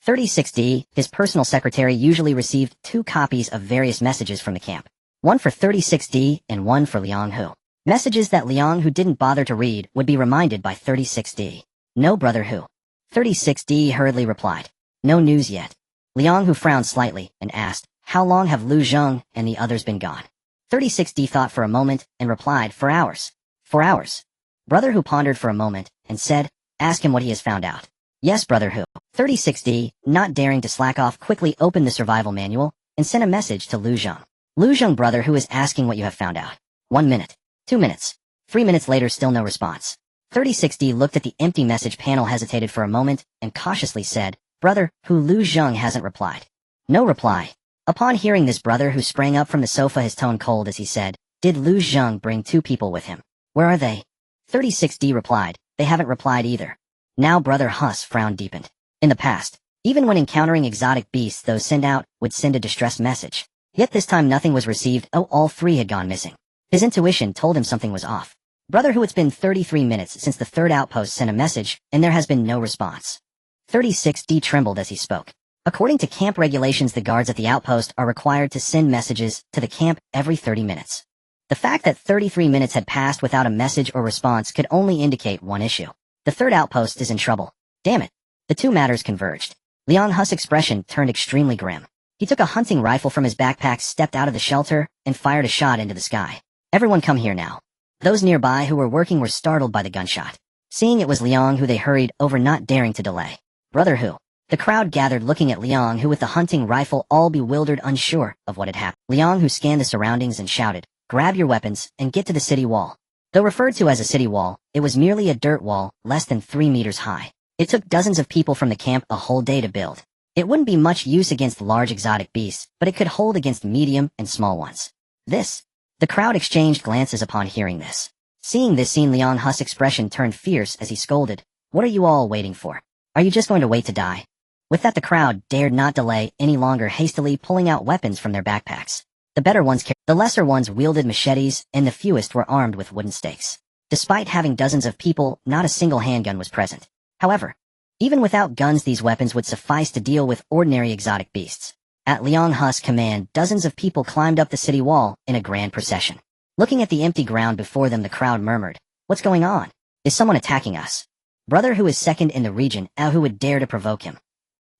36D, his personal secretary, usually received 2 copies of various messages from the camp. One for 36D and one for Liang Hu. Messages that Liang Hu didn't bother to read would be reminded by 36D. "No, Brother Hu." 36D hurriedly replied. "No news yet." Liang Hu frowned slightly and asked, "How long have Lu Zheng and the others been gone?" 36D thought for a moment and replied, "For hours." "For hours?" Brother Hu pondered for a moment and said, "Ask him what he has found out." "Yes, Brother Hu." 36D, not daring to slack off, quickly opened the survival manual and sent a message to Lu Zheng. "Lu Zheng, Brother Hu is asking what you have found out." 1 minute. 2 minutes. 3 minutes later, still no response. 36D looked at the empty message panel, hesitated for a moment, and cautiously said, "Brother Hu, Lu Zheng hasn't replied." No reply. Upon hearing this, Brother Hu sprang up from the sofa, his tone cold as he said, "Did Lu Zheng bring 2 people with him? Where are they?" 36D replied, "They haven't replied either." Now Brother Huss frown deepened. In the past, even when encountering exotic beasts, those sent out would send a distress message. Yet this time nothing was received. Oh, all 3 had gone missing. His intuition told him something was off. Brother Hu, it's been 33 minutes since the 3rd outpost sent a message, and there has been no response. 36D trembled as he spoke. According to camp regulations, the guards at the outpost are required to send messages to the camp every 30 minutes. The fact that 33 minutes had passed without a message or response could only indicate one issue. The 3rd outpost is in trouble. Damn it. The 2 matters converged. Liang Hu's expression turned extremely grim. He took a hunting rifle from his backpack, stepped out of the shelter, and fired a shot into the sky. "Everyone come here now." Those nearby who were working were startled by the gunshot. Seeing it was Liang Hu, they hurried over, not daring to delay. Brother Hu. The crowd gathered, looking at Liang Hu with the hunting rifle, all bewildered, unsure of what had happened. Liang Hu scanned the surroundings and shouted, "Grab your weapons and get to the city wall." Though referred to as a city wall, it was merely a dirt wall, less than 3 meters high. It took dozens of people from the camp a whole day to build. It wouldn't be much use against large exotic beasts, but it could hold against medium and small ones. The crowd exchanged glances upon hearing this. Seeing this scene, Liang Hu's expression turned fierce as he scolded, "What are you all waiting for? Are you just going to wait to die?" With that, the crowd dared not delay any longer, hastily pulling out weapons from their backpacks. The better ones carried, the lesser ones wielded machetes, and the fewest were armed with wooden stakes. Despite having dozens of people, not a single handgun was present. However, even without guns, these weapons would suffice to deal with ordinary exotic beasts. At Liang Hu's command, dozens of people climbed up the city wall in a grand procession. Looking at the empty ground before them, the crowd murmured, "What's going on? Is someone attacking us?" Brother Hu is second in the region, who would dare to provoke him?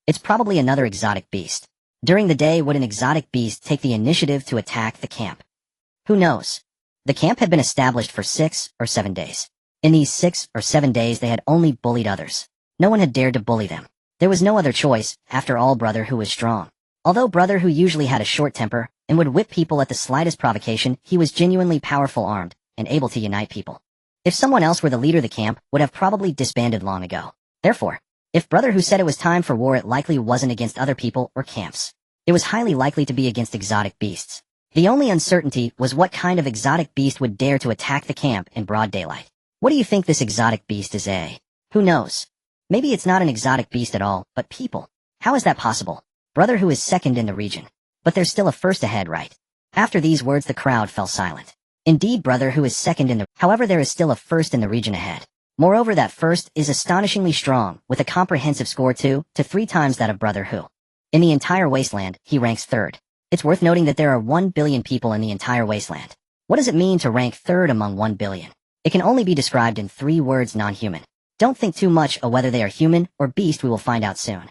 It's probably another exotic beast. During the day, would an exotic beast take the initiative to attack the camp? Who knows? The camp had been established for 6 or 7 days. In these 6 or 7 days, they had only bullied others. No one had dared to bully them. There was no other choice. After all, Brother Hu was strong. Although Brother Hu usually had a short temper and would whip people at the slightest provocation, he was genuinely powerful, armed, and able to unite people. If someone else were the leader, the camp would have probably disbanded long ago. Therefore, if Brother Hu said it was time for war, it likely wasn't against other people or camps. It was highly likely to be against exotic beasts. The only uncertainty was what kind of exotic beast would dare to attack the camp in broad daylight. What do you think this exotic beast is? Who knows? Maybe it's not an exotic beast at all, but people. How is that possible? Brother Hu is second in the region. But there's still a first ahead, right? After these words, the crowd fell silent. Indeed, Brother Hu is second in the... However, there is still a first in the region ahead. Moreover, that first is astonishingly strong, with a comprehensive score 2 to 3 times that of Brother Hu. In the entire Wasteland, he ranks third. It's worth noting that there are 1 billion people in the entire Wasteland. What does it mean to rank third among 1 billion? It can only be described in 3 words: non-human. Don't think too much of whether they are human or beast. We will find out soon.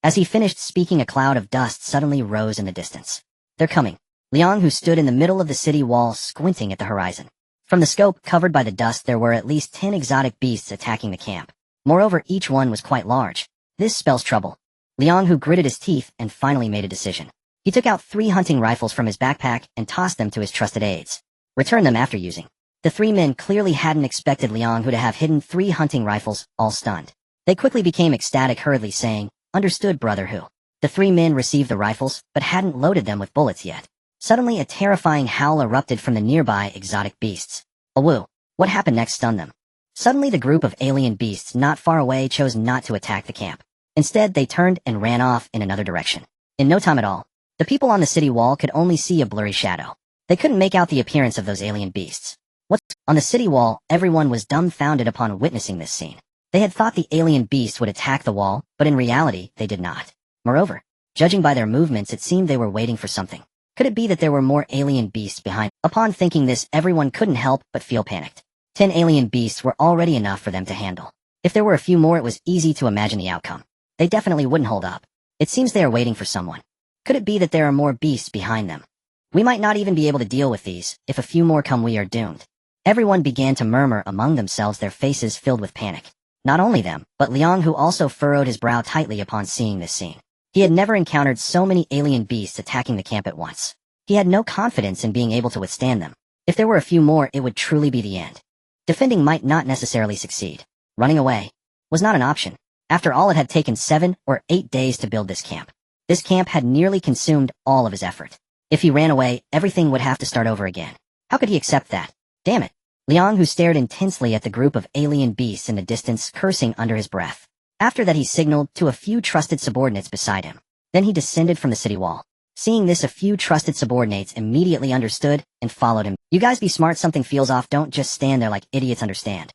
As he finished speaking, a cloud of dust suddenly rose in the distance. They're coming. Liang Hu stood in the middle of the city wall, squinting at the horizon. From the scope covered by the dust, there were at least 10 exotic beasts attacking the camp. Moreover, each one was quite large. This spells trouble. Liang Hu gritted his teeth and finally made a decision. He took out 3 hunting rifles from his backpack and tossed them to his trusted aides. Return them after using. The 3 men clearly hadn't expected Liang Hu to have hidden 3 hunting rifles, all stunned. They quickly became ecstatic, hurriedly saying, "Understood, Brother Hu." The 3 men received the rifles, but hadn't loaded them with bullets yet. Suddenly, a terrifying howl erupted from the nearby exotic beasts. A woo. What happened next stunned them. Suddenly, the group of alien beasts not far away chose not to attack the camp. Instead, they turned and ran off in another direction. In no time at all, the people on the city wall could only see a blurry shadow. They couldn't make out the appearance of those alien beasts. On the city wall, everyone was dumbfounded upon witnessing this scene. They had thought the alien beasts would attack the wall, but in reality, they did not. Moreover, judging by their movements, it seemed they were waiting for something. Could it be that there were more alien beasts behind? Upon thinking this, everyone couldn't help but feel panicked. 10 alien beasts were already enough for them to handle. If there were a few more, it was easy to imagine the outcome. They definitely wouldn't hold up. It seems they are waiting for someone. Could it be that there are more beasts behind them? We might not even be able to deal with these. If a few more come, we are doomed. Everyone began to murmur among themselves, their faces filled with panic. Not only them, but Liang Hu also furrowed his brow tightly upon seeing this scene. He had never encountered so many alien beasts attacking the camp at once. He had no confidence in being able to withstand them. If there were a few more, it would truly be the end. Defending might not necessarily succeed. Running away was not an option. After all, it had taken 7 or 8 days to build this camp. This camp had nearly consumed all of his effort. If he ran away, everything would have to start over again. How could he accept that? Damn it. Liang Hu stared intensely at the group of alien beasts in the distance, cursing under his breath. After that, he signaled to a few trusted subordinates beside him. Then he descended from the city wall. Seeing this, a few trusted subordinates immediately understood and followed him. "You guys be smart, something feels off, don't just stand there like idiots, understand?"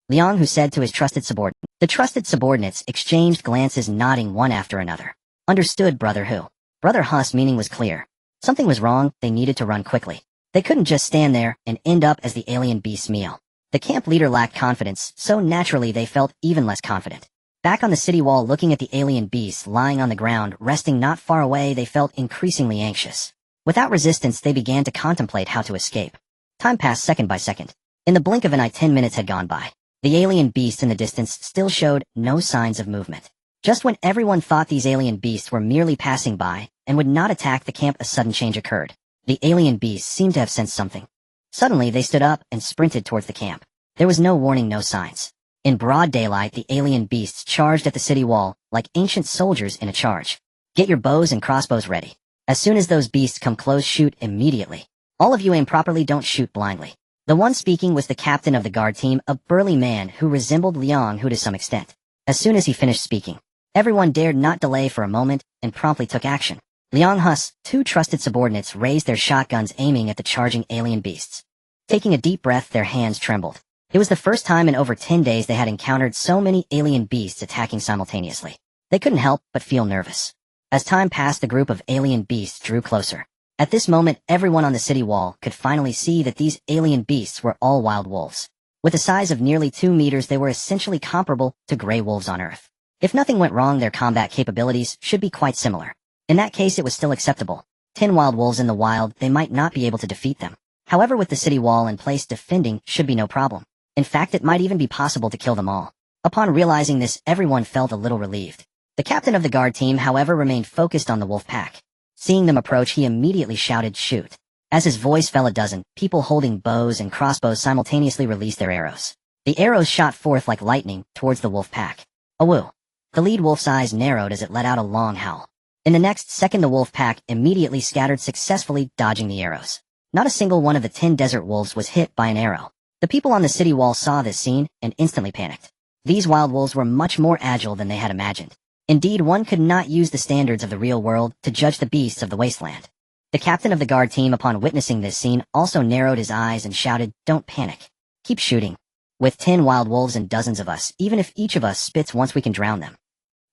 Liang Hu said to his trusted subordinate. The trusted subordinates exchanged glances, nodding one after another. "Understood, Brother Hu." Brother Hu's meaning was clear. Something was wrong, they needed to run quickly. They couldn't just stand there and end up as the alien beast's meal. The camp leader lacked confidence, so naturally they felt even less confident. Back on the city wall, looking at the alien beasts lying on the ground, resting not far away, they felt increasingly anxious. Without resistance, they began to contemplate how to escape. Time passed second by second. In the blink of an eye, 10 minutes had gone by. The alien beasts in the distance still showed no signs of movement. Just when everyone thought these alien beasts were merely passing by and would not attack the camp, a sudden change occurred. The alien beasts seemed to have sensed something. Suddenly, they stood up and sprinted towards the camp. There was no warning, no signs. In broad daylight, the alien beasts charged at the city wall like ancient soldiers in a charge. Get your bows and crossbows ready. As soon as those beasts come close, shoot immediately. All of you aim properly, don't shoot blindly. The one speaking was the captain of the guard team, a burly man who resembled Liang Hu to some extent. As soon as he finished speaking, everyone dared not delay for a moment and promptly took action. Liang Hu's two trusted subordinates raised their shotguns, aiming at the charging alien beasts. Taking a deep breath, their hands trembled. It was the first time in over 10 days they had encountered so many alien beasts attacking simultaneously. They couldn't help but feel nervous. As time passed, the group of alien beasts drew closer. At this moment, everyone on the city wall could finally see that these alien beasts were all wild wolves. With a size of nearly 2 meters, they were essentially comparable to gray wolves on Earth. If nothing went wrong, their combat capabilities should be quite similar. In that case, it was still acceptable. 10 wild wolves in the wild, they might not be able to defeat them. However, with the city wall in place, defending should be no problem. In fact, it might even be possible to kill them all. Upon realizing this, everyone felt a little relieved. The captain of the guard team, however, remained focused on the wolf pack. Seeing them approach, he immediately shouted, "Shoot." As his voice fell, a dozen people holding bows and crossbows simultaneously released their arrows. The arrows shot forth like lightning towards the wolf pack. Awoo! The lead wolf's eyes narrowed as it let out a long howl. In the next second, the wolf pack immediately scattered, successfully dodging the arrows. Not a single one of the 10 desert wolves was hit by an arrow. The people on the city wall saw this scene and instantly panicked. These wild wolves were much more agile than they had imagined. Indeed, one could not use the standards of the real world to judge the beasts of the wasteland. The captain of the guard team, upon witnessing this scene, also narrowed his eyes and shouted, "Don't panic. Keep shooting. With 10 wild wolves and dozens of us, even if each of us spits once, we can drown them."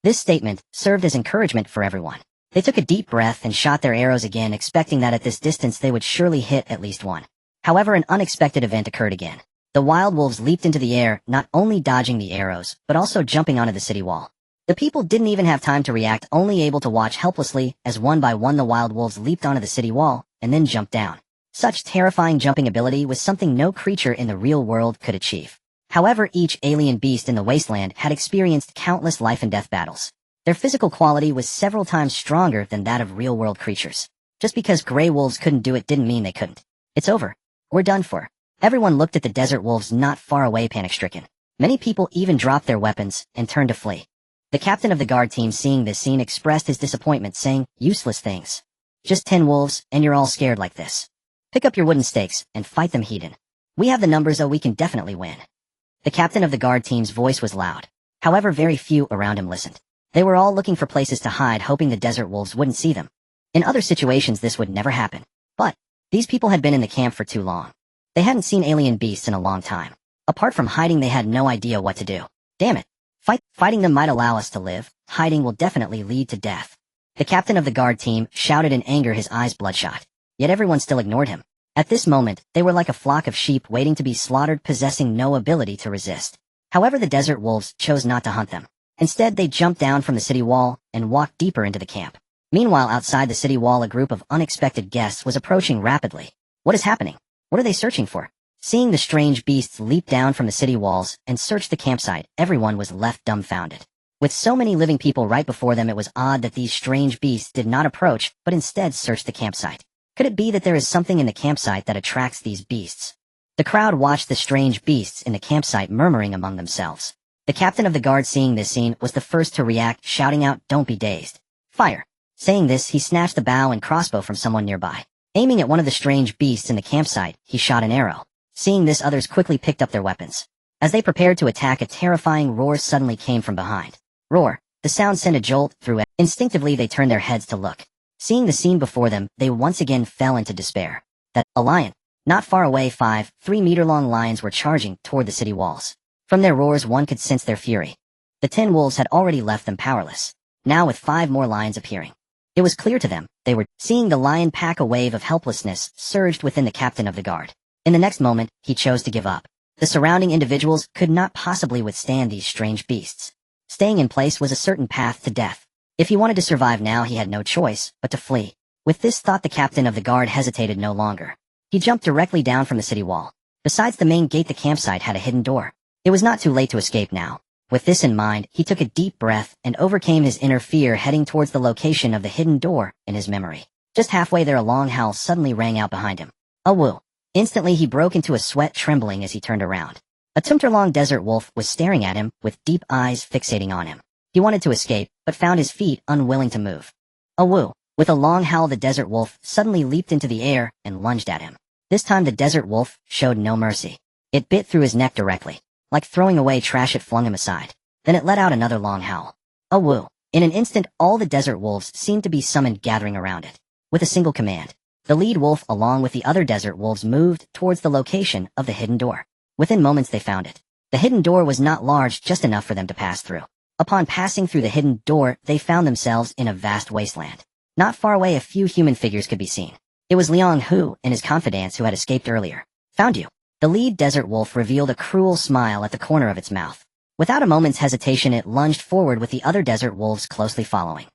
This statement served as encouragement for everyone. They took a deep breath and shot their arrows again, expecting that at this distance they would surely hit at least one. However, an unexpected event occurred again. The wild wolves leaped into the air, not only dodging the arrows, but also jumping onto the city wall. The people didn't even have time to react, only able to watch helplessly as one by one the wild wolves leaped onto the city wall and then jumped down. Such terrifying jumping ability was something no creature in the real world could achieve. However, each alien beast in the wasteland had experienced countless life and death battles. Their physical quality was several times stronger than that of real-world creatures. Just because gray wolves couldn't do it didn't mean they couldn't. It's over. We're done for. Everyone looked at the desert wolves not far away, panic-stricken. Many people even dropped their weapons and turned to flee. The captain of the guard team, seeing this scene, expressed his disappointment, saying, "Useless things. Just 10 wolves, and you're all scared like this. Pick up your wooden stakes and fight them, heathen. We have the numbers, so we can definitely win." The captain of the guard team's voice was loud. However, very few around him listened. They were all looking for places to hide, hoping the desert wolves wouldn't see them. In other situations, this would never happen. But these people had been in the camp for too long. They hadn't seen alien beasts in a long time. Apart from hiding, they had no idea what to do. Damn it. Fighting them might allow us to live. Hiding will definitely lead to death. The captain of the guard team shouted in anger, his eyes bloodshot. Yet everyone still ignored him. At this moment, they were like a flock of sheep waiting to be slaughtered, possessing no ability to resist. However, the desert wolves chose not to hunt them. Instead, they jumped down from the city wall and walked deeper into the camp. Meanwhile, outside the city wall, a group of unexpected guests was approaching rapidly. What is happening? What are they searching for? Seeing the strange beasts leap down from the city walls and search the campsite, everyone was left dumbfounded. With so many living people right before them, it was odd that these strange beasts did not approach, but instead searched the campsite. Could it be that there is something in the campsite that attracts these beasts? The crowd watched the strange beasts in the campsite, murmuring among themselves. The captain of the guard, seeing this scene, was the first to react, shouting out, "Don't be dazed. Fire." Saying this, he snatched the bow and crossbow from someone nearby. Aiming at one of the strange beasts in the campsite, he shot an arrow. Seeing this, others quickly picked up their weapons. As they prepared to attack, a terrifying roar suddenly came from behind. Roar. The sound sent a jolt through it. Instinctively, they turned their heads to look. Seeing the scene before them, they once again fell into despair. A lion. Not far away, 5 3-meter-long lions were charging toward the city walls. From their roars, one could sense their fury. The 10 wolves had already left them powerless. Now, with 5 more lions appearing, it was clear to them they were seeing the lion pack. A wave of helplessness surged within the captain of the guard. In the next moment, he chose to give up. The surrounding individuals could not possibly withstand these strange beasts. Staying in place was a certain path to death. If he wanted to survive now, he had no choice but to flee. With this thought, the captain of the guard hesitated no longer. He jumped directly down from the city wall. Besides the main gate, the campsite had a hidden door. It was not too late to escape now. With this in mind, he took a deep breath and overcame his inner fear, heading towards the location of the hidden door in his memory. Just halfway there, a long howl suddenly rang out behind him. A woo. Instantly he broke into a sweat, trembling as he turned around. A Tumterlong desert wolf was staring at him with deep eyes fixating on him. He wanted to escape, but found his feet unwilling to move. A woo. With a long howl, the desert wolf suddenly leaped into the air and lunged at him. This time the desert wolf showed no mercy. It bit through his neck directly. Like throwing away trash, it flung him aside. Then it let out another long howl. A woo. In an instant, all the desert wolves seemed to be summoned, gathering around it. With a single command, the lead wolf along with the other desert wolves moved towards the location of the hidden door. Within moments they found it. The hidden door was not large, just enough for them to pass through. Upon passing through the hidden door, they found themselves in a vast wasteland. Not far away, a few human figures could be seen. It was Liang Hu and his confidants who had escaped earlier. Found you. The lead desert wolf revealed a cruel smile at the corner of its mouth. Without a moment's hesitation, it lunged forward with the other desert wolves closely following.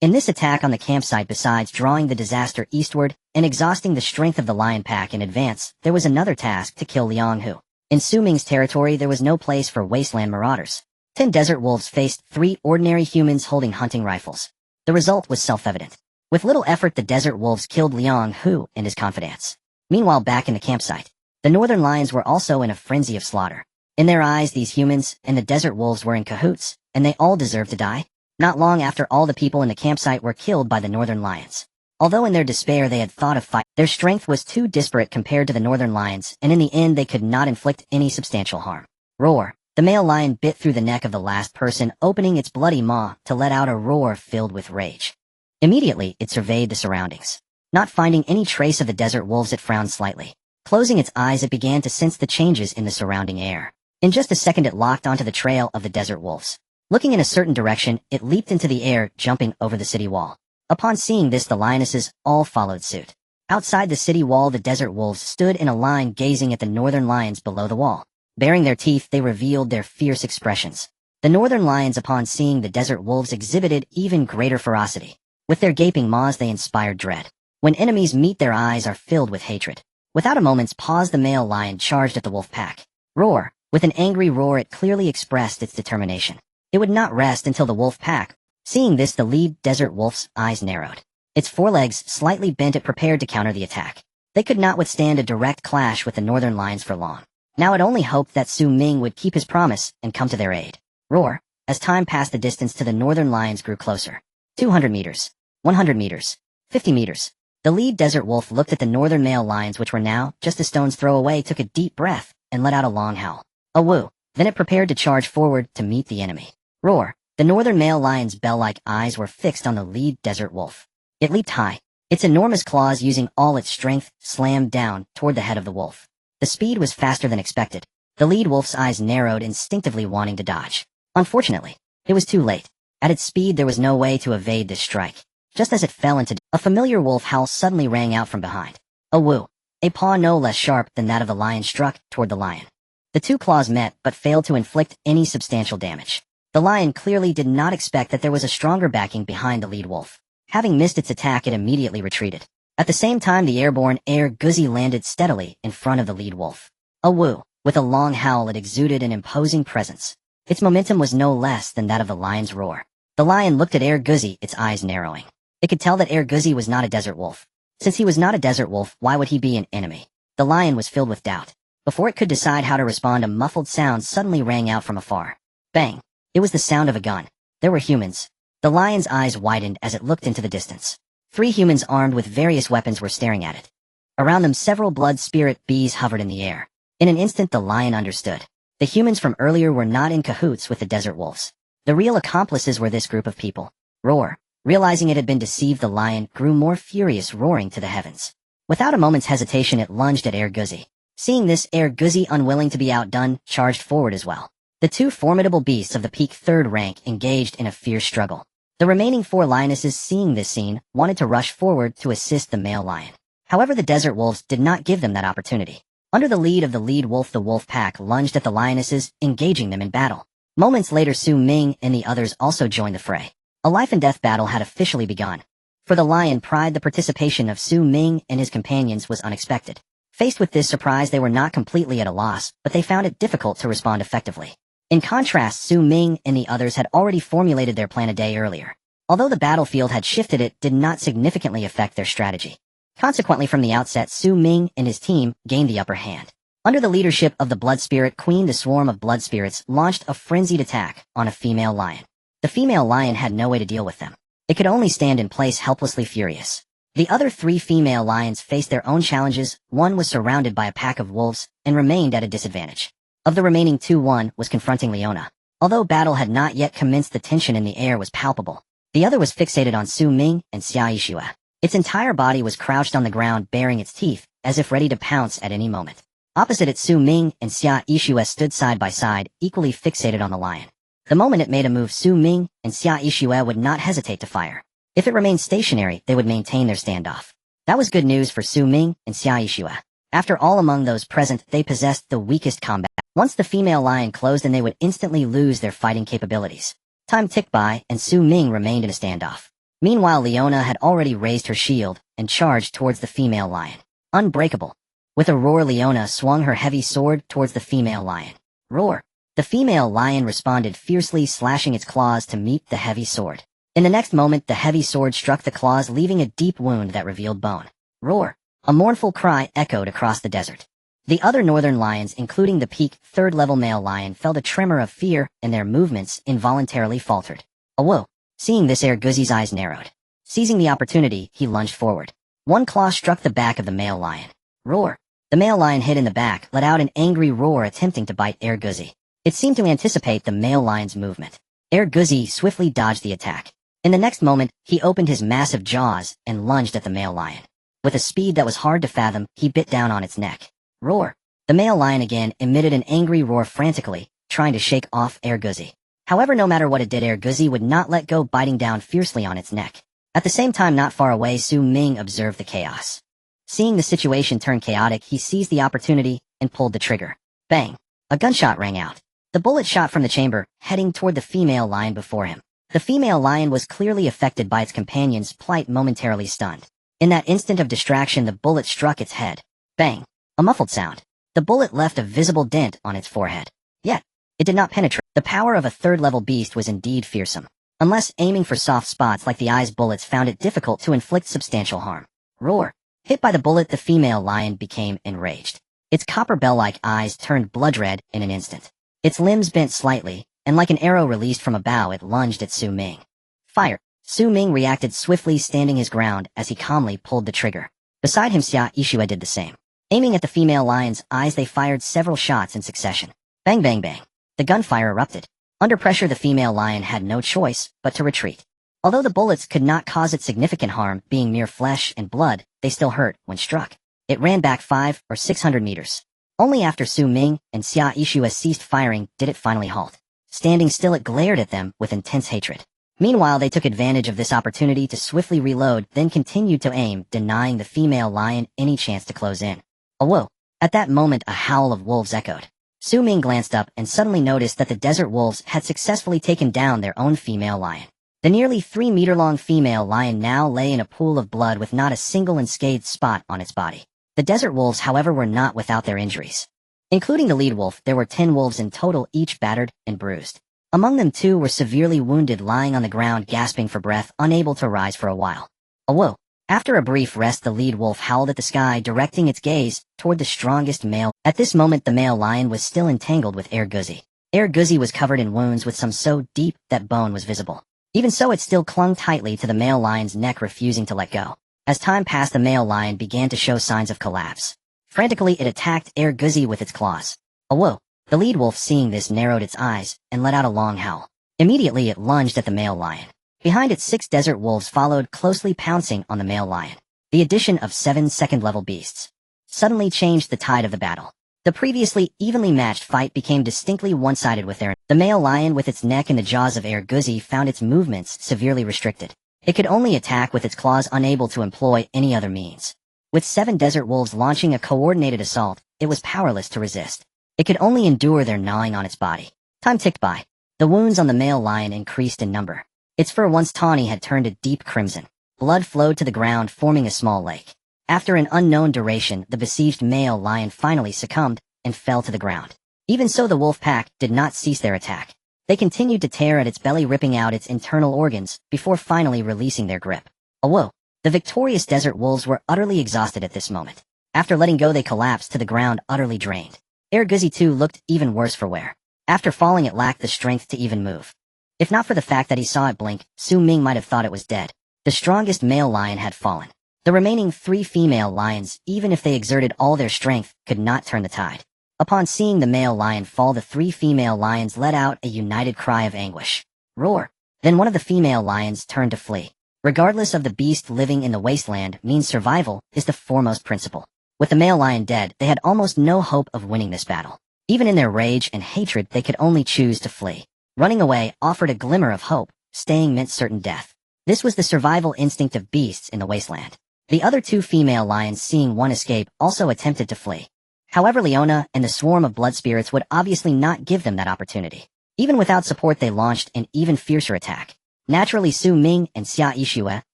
In this attack on the campsite, besides drawing the disaster eastward and exhausting the strength of the lion pack in advance, there was another task: to kill Liang Hu. In Su Ming's territory, there was no place for wasteland marauders. 10 desert wolves faced 3 ordinary humans holding hunting rifles. The result was self-evident. With little effort, the desert wolves killed Liang Hu and his confidants. Meanwhile, back in the campsite, the northern lions were also in a frenzy of slaughter. In their eyes, these humans and the desert wolves were in cahoots, and they all deserved to die. Not long after, all the people in the campsite were killed by the northern lions. Although in their despair they had thought of fight, their strength was too disparate compared to the northern lions, and in the end they could not inflict any substantial harm. Roar. The male lion bit through the neck of the last person, opening its bloody maw to let out a roar filled with rage. Immediately, it surveyed the surroundings. Not finding any trace of the desert wolves, it frowned slightly. Closing its eyes, it began to sense the changes in the surrounding air. In just a second, it locked onto the trail of the desert wolves. Looking in a certain direction, it leaped into the air, jumping over the city wall. Upon seeing this, the lionesses all followed suit. Outside the city wall, the desert wolves stood in a line, gazing at the northern lions below the wall. Baring their teeth, they revealed their fierce expressions. The northern lions, upon seeing the desert wolves, exhibited even greater ferocity. With their gaping maws, they inspired dread. When enemies meet, their eyes are filled with hatred. Without a moment's pause, the male lion charged at the wolf pack. Roar. With an angry roar, it clearly expressed its determination. It would not rest until the wolf pack. Seeing this, the lead desert wolf's eyes narrowed. Its forelegs slightly bent, it prepared to counter the attack. They could not withstand a direct clash with the northern lions for long. Now it only hoped that Su Ming would keep his promise and come to their aid. Roar. As time passed, the distance to the northern lions grew closer. 200 meters. 100 meters. 50 meters. The lead desert wolf looked at the northern male lions, which were now just a stone's throw away, took a deep breath, and let out a long howl. A woo. Then it prepared to charge forward to meet the enemy. Roar. The northern male lion's bell-like eyes were fixed on the lead desert wolf. It leaped high. Its enormous claws, using all its strength, slammed down toward the head of the wolf. The speed was faster than expected. The lead wolf's eyes narrowed, instinctively wanting to dodge. Unfortunately, it was too late. At its speed, there was no way to evade this strike. Just as it fell into, a familiar wolf howl suddenly rang out from behind. A woo. A paw no less sharp than that of the lion struck toward the lion. The two claws met, but failed to inflict any substantial damage. The lion clearly did not expect that there was a stronger backing behind the lead wolf. Having missed its attack, it immediately retreated. At the same time, the airborne air guzzi landed steadily in front of the lead wolf. A woo. With a long howl, it exuded an imposing presence. Its momentum was no less than that of the lion's roar. The lion looked at Air Guzzi, its eyes narrowing. It could tell that Air Guzzi was not a desert wolf. Since he was not a desert wolf, why would he be an enemy? The lion was filled with doubt. Before it could decide how to respond, a muffled sound suddenly rang out from afar. Bang! It was the sound of a gun. There were humans. The lion's eyes widened as it looked into the distance. 3 humans armed with various weapons were staring at it. Around them, several blood spirit bees hovered in the air. In an instant, the lion understood. The humans from earlier were not in cahoots with the desert wolves. The real accomplices were this group of people. Roar. Realizing it had been deceived, the lion grew more furious, roaring to the heavens. Without a moment's hesitation, it lunged at Air Guzzi. Seeing this, Air Guzzi, unwilling to be outdone, charged forward as well. The 2 formidable beasts of the peak 3rd rank engaged in a fierce struggle. The remaining 4 lionesses, seeing this scene, wanted to rush forward to assist the male lion. However, the desert wolves did not give them that opportunity. Under the lead of the lead wolf, the wolf pack lunged at the lionesses, engaging them in battle. Moments later, Su Ming and the others also joined the fray. A life-and-death battle had officially begun. For the lion pride, the participation of Su Ming and his companions was unexpected. Faced with this surprise, they were not completely at a loss, but they found it difficult to respond effectively. In contrast, Su Ming and the others had already formulated their plan a day earlier. Although the battlefield had shifted, it did not significantly affect their strategy. Consequently, from the outset, Su Ming and his team gained the upper hand. Under the leadership of the Blood Spirit Queen, the swarm of blood spirits launched a frenzied attack on a female lion. The female lion had no way to deal with them. It could only stand in place, helplessly furious. The other 3 female lions faced their own challenges. One was surrounded by a pack of wolves and remained at a disadvantage. Of the remaining 2, one was confronting Leona. Although battle had not yet commenced, the tension in the air was palpable. The other was fixated on Su Ming and Xia Yixue. Its entire body was crouched on the ground, baring its teeth, as if ready to pounce at any moment. Opposite it, Su Ming and Xia Yixue stood side by side, equally fixated on the lion. The moment it made a move, Su Ming and Xia Yixue would not hesitate to fire. If it remained stationary, they would maintain their standoff. That was good news for Su Ming and Xia Yixue. After all, among those present, they possessed the weakest combat. Once the female lion closed in, they would instantly lose their fighting capabilities. Time ticked by, and Su Ming remained in a standoff. Meanwhile, Leona had already raised her shield and charged towards the female lion. Unbreakable. With a roar, Leona swung her heavy sword towards the female lion. Roar. The female lion responded fiercely, slashing its claws to meet the heavy sword. In the next moment, the heavy sword struck the claws, leaving a deep wound that revealed bone. Roar. A mournful cry echoed across the desert. The other northern lions, including the peak 3rd-level male lion, felt a tremor of fear, and their movements involuntarily faltered. Awo! Seeing this, Erguzi's eyes narrowed. Seizing the opportunity, he lunged forward. One claw struck the back of the male lion. Roar! The male lion hit in the back, let out an angry roar, attempting to bite Erguzi. It seemed to anticipate the male lion's movement. Erguzi swiftly dodged the attack. In the next moment, he opened his massive jaws and lunged at the male lion. With a speed that was hard to fathom, he bit down on its neck. Roar! The male lion again emitted an angry roar, frantically trying to shake off Erguzi. However, no matter what it did, Erguzi would not let go, biting down fiercely on its neck. At the same time, not far away, Su Ming observed the chaos. Seeing the situation turn chaotic, he seized the opportunity and pulled the trigger. Bang! A gunshot rang out. The bullet shot from the chamber, heading toward the female lion before him. The female lion was clearly affected by its companion's plight, momentarily stunned. In that instant of distraction, the bullet struck its head. Bang! A muffled sound. The bullet left a visible dent on its forehead. Yet, it did not penetrate. The power of a 3rd-level beast was indeed fearsome. Unless aiming for soft spots like the eyes, bullets found it difficult to inflict substantial harm. Roar! Hit by the bullet, the female lion became enraged. Its copper bell-like eyes turned blood red in an instant. Its limbs bent slightly, and like an arrow released from a bow, it lunged at Su Ming. Fire! Su Ming reacted swiftly, standing his ground as he calmly pulled the trigger. Beside him, Xia Yixue did the same. Aiming at the female lion's eyes, they fired several shots in succession. Bang, bang, bang. The gunfire erupted. Under pressure, the female lion had no choice but to retreat. Although the bullets could not cause it significant harm, being mere flesh and blood, they still hurt when struck. It ran back 500 or 600 meters. Only after Su Ming and Xia Yixue ceased firing did it finally halt. Standing still, it glared at them with intense hatred. Meanwhile, they took advantage of this opportunity to swiftly reload, then continued to aim, denying the female lion any chance to close in. Awo! At that moment, a howl of wolves echoed. Su Ming glanced up and suddenly noticed that the desert wolves had successfully taken down their own female lion. The nearly 3-meter-long female lion now lay in a pool of blood with not a single unscathed spot on its body. The desert wolves, however, were not without their injuries. Including the lead wolf, there were 10 wolves in total, each battered and bruised. Among them, 2 were severely wounded, lying on the ground, gasping for breath, unable to rise for a while. Awo! After a brief rest, the lead wolf howled at the sky, directing its gaze toward the strongest male. At this moment, the male lion was still entangled with Erguzi. Erguzi was covered in wounds, with some so deep that bone was visible. Even so, it still clung tightly to the male lion's neck, refusing to let go. As time passed, the male lion began to show signs of collapse. Frantically, it attacked Erguzi with its claws. Awo! The lead wolf, seeing this, narrowed its eyes and let out a long howl. Immediately, it lunged at the male lion. Behind it, 6 desert wolves followed, closely pouncing on the male lion. The addition of 7 second-level beasts suddenly changed the tide of the battle. The previously evenly matched fight became distinctly one-sided with the male lion, with its neck in the jaws of Erguzi, found its movements severely restricted. It could only attack with its claws, unable to employ any other means. With 7 desert wolves launching a coordinated assault, it was powerless to resist. It could only endure their gnawing on its body. Time ticked by. The wounds on the male lion increased in number. Its fur, once tawny, had turned a deep crimson. Blood flowed to the ground, forming a small lake. After an unknown duration, the besieged male lion finally succumbed and fell to the ground. Even so, the wolf pack did not cease their attack. They continued to tear at its belly, ripping out its internal organs before finally releasing their grip. Whoa! The victorious desert wolves were utterly exhausted at this moment. After letting go, they collapsed to the ground, utterly drained. Guzi too looked even worse for wear. After falling, it lacked the strength to even move. If not for the fact that he saw it blink, Su Ming might have thought it was dead. The strongest male lion had fallen. The remaining 3 female lions, even if they exerted all their strength, could not turn the tide. Upon seeing the male lion fall, the 3 female lions let out a united cry of anguish. Roar! Then one of the female lions turned to flee. Regardless of the beast, living in the wasteland means survival is the foremost principle. With the male lion dead, they had almost no hope of winning this battle. Even in their rage and hatred, they could only choose to flee. Running away offered a glimmer of hope, staying meant certain death. This was the survival instinct of beasts in the wasteland. The other 2 female lions, seeing one escape, also attempted to flee. However, Leona and the swarm of blood spirits would obviously not give them that opportunity. Even without support, they launched an even fiercer attack. Naturally, Su Ming and Xia Yixue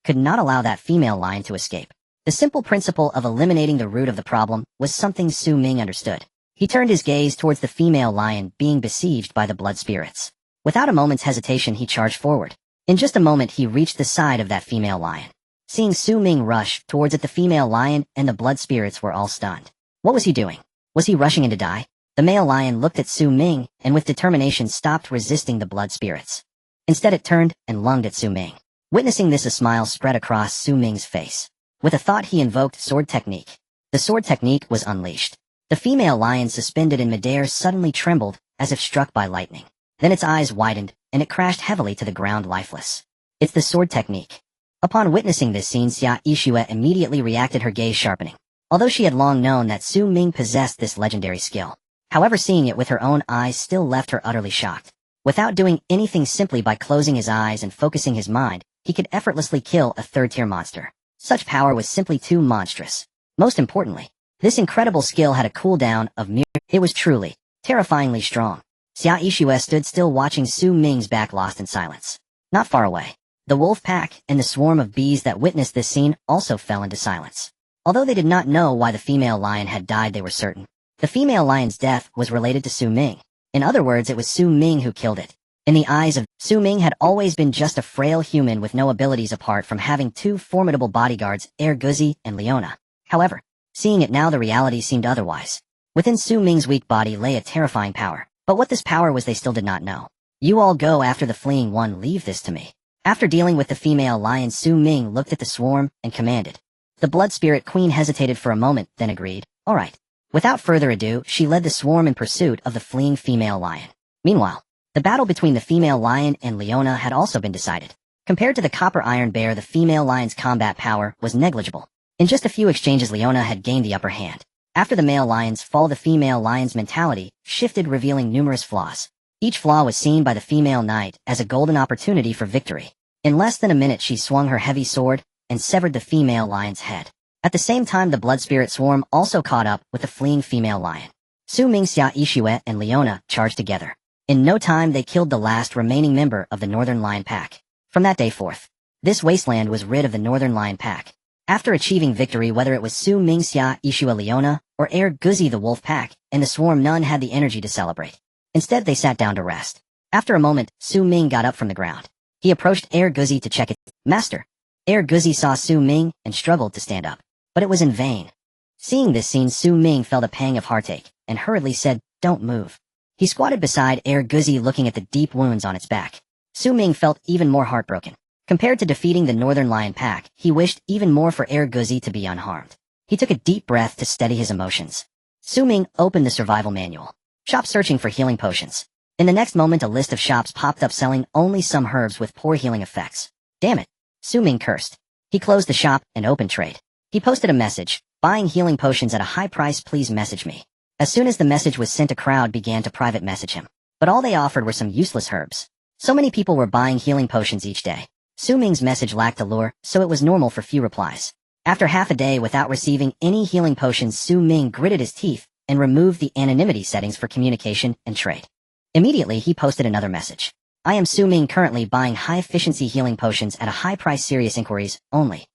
could not allow that female lion to escape. The simple principle of eliminating the root of the problem was something Su Ming understood. He turned his gaze towards the female lion being besieged by the blood spirits. Without a moment's hesitation, he charged forward. In just a moment, he reached the side of that female lion. Seeing Su Ming rush towards it, the female lion and the blood spirits were all stunned. What was he doing? Was he rushing in to die? The male lion looked at Su Ming and with determination stopped resisting the blood spirits. Instead, it turned and lunged at Su Ming. Witnessing this, a smile spread across Su Ming's face. With a thought, he invoked sword technique. The sword technique was unleashed. The female lion, suspended in midair, suddenly trembled as if struck by lightning. Then its eyes widened and it crashed heavily to the ground, lifeless. It's the sword technique. Upon witnessing this scene, Xia Yixue immediately reacted, her gaze sharpening. Although she had long known that Su Ming possessed this legendary skill. However, seeing it with her own eyes still left her utterly shocked. Without doing anything, simply by closing his eyes and focusing his mind, he could effortlessly kill a 3rd-tier monster. Such power was simply too monstrous. Most importantly, this incredible skill had a cooldown of mere... It was truly, terrifyingly strong. Xia Yixue stood still, watching Su Ming's back, lost in silence. Not far away, the wolf pack and the swarm of bees that witnessed this scene also fell into silence. Although they did not know why the female lion had died, they were certain. The female lion's death was related to Su Ming. In other words, it was Su Ming who killed it. In the eyes of Su Ming, had always been just a frail human with no abilities apart from having 2 formidable bodyguards, Guzi and Leona. However, seeing it now, the reality seemed otherwise. Within Su Ming's weak body lay a terrifying power. But what this power was, they still did not know. You all go after the fleeing one, leave this to me. After dealing with the female lion, Su Ming looked at the swarm and commanded. The blood spirit queen hesitated for a moment, then agreed. All right. Without further ado, she led the swarm in pursuit of the fleeing female lion. Meanwhile, the battle between the female lion and Leona had also been decided. Compared to the copper iron bear, the female lion's combat power was negligible. In just a few exchanges, Leona had gained the upper hand. After the male lion's fall, the female lion's mentality shifted, revealing numerous flaws. Each flaw was seen by the female knight as a golden opportunity for victory. In less than a minute, she swung her heavy sword and severed the female lion's head. At the same time, the blood spirit swarm also caught up with the fleeing female lion. Su Ming, Xia Yixue, and Leona charged together. In no time, they killed the last remaining member of the Northern Lion Pack. From that day forth, this wasteland was rid of the Northern Lion Pack. After achieving victory, whether it was Su Ming, Xia Yixue, Leona, or Guzi, the wolf pack, and the swarm, none had the energy to celebrate. Instead, they sat down to rest. After a moment, Su Ming got up from the ground. He approached Guzi to check it. Master. Guzi saw Su Ming and struggled to stand up. But it was in vain. Seeing this scene, Su Ming felt a pang of heartache and hurriedly said, "Don't move." He squatted beside Guzi, looking at the deep wounds on its back. Su Ming felt even more heartbroken. Compared to defeating the Northern Lion Pack, he wished even more for Guzi to be unharmed. He took a deep breath to steady his emotions. Su Ming opened the survival manual. Shop searching for healing potions. In the next moment, a list of shops popped up selling only some herbs with poor healing effects. Damn it. Su Ming cursed. He closed the shop and opened trade. He posted a message, "Buying healing potions at a high price, please message me." As soon as the message was sent, a crowd began to private message him. But all they offered were some useless herbs. So many people were buying healing potions each day. Su Ming's message lacked allure, so it was normal for few replies. After half a day without receiving any healing potions, Su Ming gritted his teeth and removed the anonymity settings for communication and trade. Immediately, he posted another message. "I am Su Ming, currently buying high-efficiency healing potions at a high price, serious inquiries only."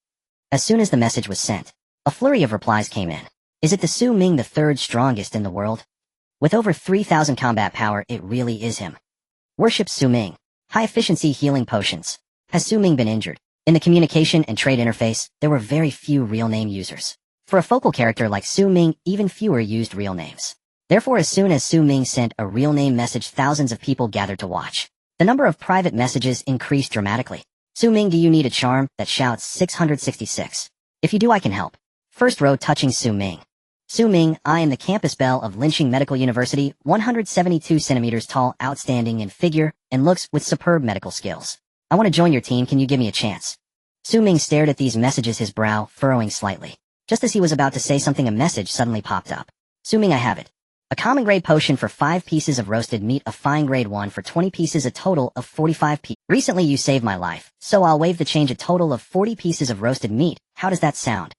As soon as the message was sent, A flurry of replies came in. Is it the Su Ming, the third strongest in the world? With over 3,000 combat power, it really is him. Worships Su Ming. High-efficiency healing potions. Has Su Ming been injured? In the communication and trade interface, there were very few real-name users. For a focal character like Su Ming, even fewer used real names. Therefore, as soon as Su Ming sent a real-name message, thousands of people gathered to watch. The number of private messages increased dramatically. Su Ming, do you need a charm? That shouts 666. If you do, I can help. First row touching Su Ming. Su Ming, I am the campus belle of Lynching Medical University, 172 centimeters tall, outstanding in figure, and looks with superb medical skills. I want to join your team, can you give me a chance? Su Ming stared at these messages, his brow furrowing slightly. Just as he was about to say something, a message suddenly popped up. Su Ming, I have it. A common grade potion for 5 pieces of roasted meat, a fine grade one for 20 pieces, a total of 45 pieces. Recently you saved my life, so I'll waive the change, a total of 40 pieces of roasted meat. How does that sound?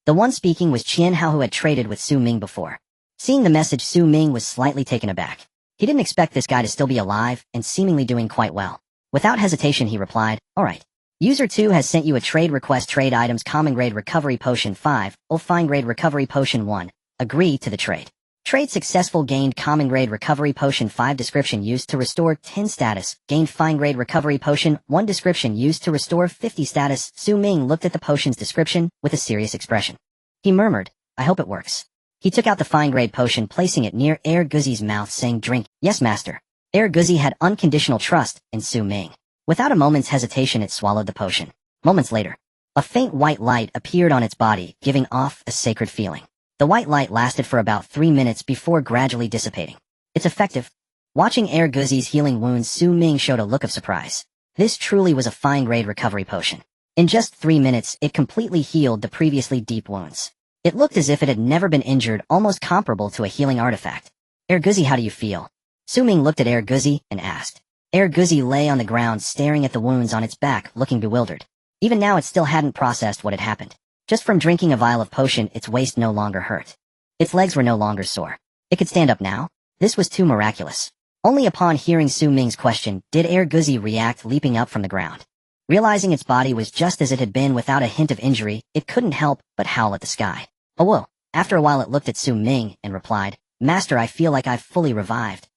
The one speaking was Qian Hao, who had traded with Su Ming before. Seeing the message, Su Ming was slightly taken aback. He didn't expect this guy to still be alive and seemingly doing quite well. Without hesitation he replied, alright. User 2 has sent you a trade request, trade items, common grade recovery potion 5, fine grade recovery potion 1. Agree to the trade. Trade successful, gained common grade recovery potion 5, description used to restore 10 status, gained fine grade recovery potion 1, description used to restore 50 status. Su Ming looked at the potion's description with a serious expression. He murmured, I hope it works. He took out the fine grade potion, placing it near Air Guzi's mouth, saying, drink. Yes, master. Air Guzi had unconditional trust in Su Ming. Without a moment's hesitation, it swallowed the potion. Moments later, a faint white light appeared on its body, giving off a sacred feeling. The white light lasted for about 3 minutes before gradually dissipating. It's effective. Watching Air Guzi's healing wounds, Su Ming showed a look of surprise. This truly was a fine grade recovery potion. In just 3 minutes, it completely healed the previously deep wounds. It looked as if it had never been injured, almost comparable to a healing artifact. Air Guzi, how do you feel? Su Ming looked at Air Guzi and asked. Air Guzi lay on the ground staring at the wounds on its back, looking bewildered. Even now it still hadn't processed what had happened. Just from drinking a vial of potion, its waist no longer hurt. Its legs were no longer sore. It could stand up now. This was too miraculous. Only upon hearing Su Ming's question did Air Guzi react, leaping up from the ground. Realizing its body was just as it had been without a hint of injury, it couldn't help but howl at the sky. Oh whoa. After a while it looked at Su Ming and replied, Master, I feel like I've fully revived.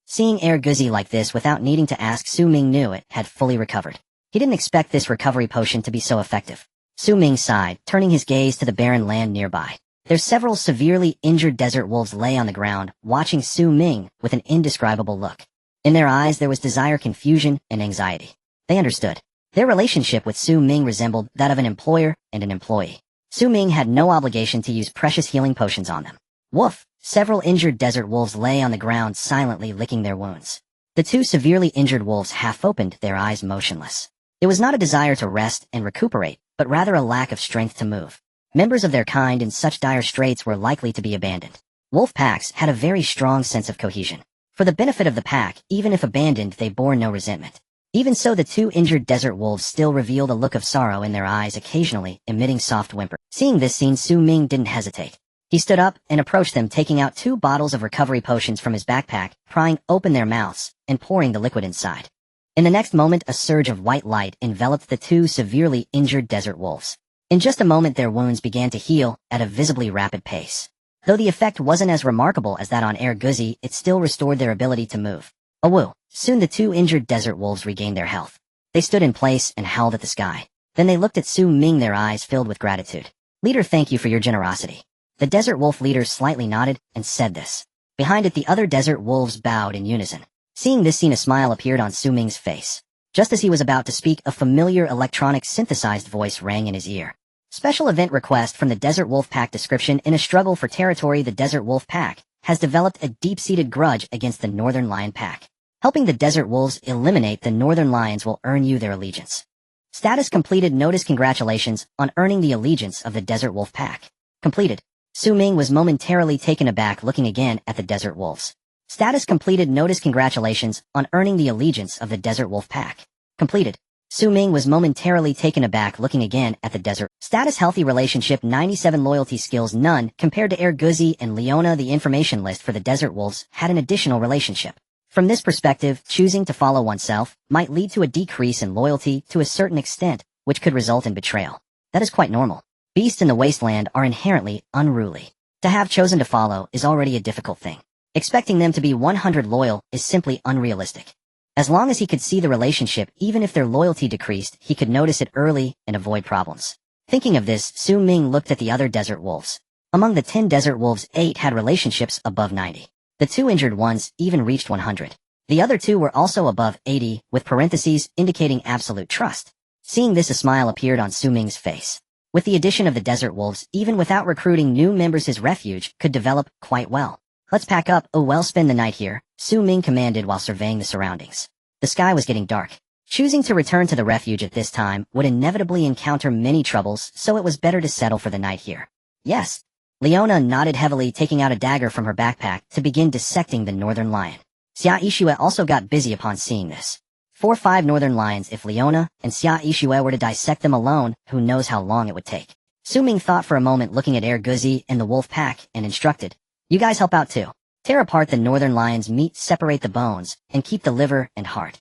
Seeing Air Guzi like this without needing to ask, Su Ming knew it had fully recovered. He didn't expect this recovery potion to be so effective. Su Ming sighed, turning his gaze to the barren land nearby. There several severely injured desert wolves lay on the ground, watching Su Ming with an indescribable look. In their eyes there was desire, confusion, and anxiety. They understood. Their relationship with Su Ming resembled that of an employer and an employee. Su Ming had no obligation to use precious healing potions on them. Woof! Several injured desert wolves lay on the ground, silently licking their wounds. The 2 severely injured wolves half opened, their eyes motionless. It was not a desire to rest and recuperate, but rather a lack of strength to move. Members of their kind in such dire straits were likely to be abandoned. Wolf packs had a very strong sense of cohesion. For the benefit of the pack, even if abandoned, they bore no resentment. Even so, the 2 injured desert wolves still revealed a look of sorrow in their eyes, occasionally emitting soft whimpers. Seeing this scene, Su Ming didn't hesitate. He stood up and approached them, taking out 2 bottles of recovery potions from his backpack, prying open their mouths, and pouring the liquid inside. In the next moment, a surge of white light enveloped the 2 severely injured desert wolves. In just a moment their wounds began to heal at a visibly rapid pace. Though the effect wasn't as remarkable as that on Air Guzi, it still restored their ability to move. Oh woo! Soon the 2 injured desert wolves regained their health. They stood in place and howled at the sky. Then they looked at Su Ming, their eyes filled with gratitude. Leader, thank you for your generosity. The desert wolf leader slightly nodded and said this. Behind it the other desert wolves bowed in unison. Seeing this scene, a smile appeared on Su Ming's face. Just as he was about to speak, a familiar electronic synthesized voice rang in his ear. Special event request from the Desert Wolf Pack. Description: in a struggle for territory, the Desert Wolf Pack has developed a deep-seated grudge against the Northern Lion Pack. Helping the Desert Wolves eliminate the Northern Lions will earn you their allegiance. Status completed. Notice: congratulations on earning the allegiance of the Desert Wolf Pack. Completed. Su Ming was momentarily taken aback, looking again at the Desert Wolves. Status completed. Notice: congratulations on earning the allegiance of the Desert Wolf Pack. Completed. Su Ming was momentarily taken aback, looking again at the desert. Status: healthy relationship, 97 loyalty skills, none. Compared to Air Guzi and Leona, the information list for the Desert Wolves had an additional relationship. From this perspective, choosing to follow oneself might lead to a decrease in loyalty to a certain extent, which could result in betrayal. That is quite normal. Beasts in the Wasteland are inherently unruly. To have chosen to follow is already a difficult thing. Expecting them to be 100 loyal is simply unrealistic. As long as he could see the relationship, even if their loyalty decreased, he could notice it early and avoid problems. Thinking of this, Ming looked at the other desert wolves. Among the 10 desert wolves, 8 had relationships above 90. The 2 injured ones even reached 100. The other 2 were also above 80, with parentheses indicating absolute trust. Seeing this, a smile appeared on Ming's face. With the addition of the desert wolves, even without recruiting new members, his refuge could develop quite well. Let's pack up. Oh well, spend the night here, Ming commanded while surveying the surroundings. The sky was getting dark. Choosing to return to the refuge at this time would inevitably encounter many troubles, so it was better to settle for the night here. Yes. Leona nodded heavily, taking out a dagger from her backpack to begin dissecting the northern lion. Xia Yixue also got busy upon seeing this. 4 or 5 northern lions. If Leona and Xia Yixue were to dissect them alone, who knows how long it would take. Ming thought for a moment, looking at Guzi and the wolf pack, and instructed, "You guys help out too. Tear apart the northern lion's meat, separate the bones, and keep the liver and heart."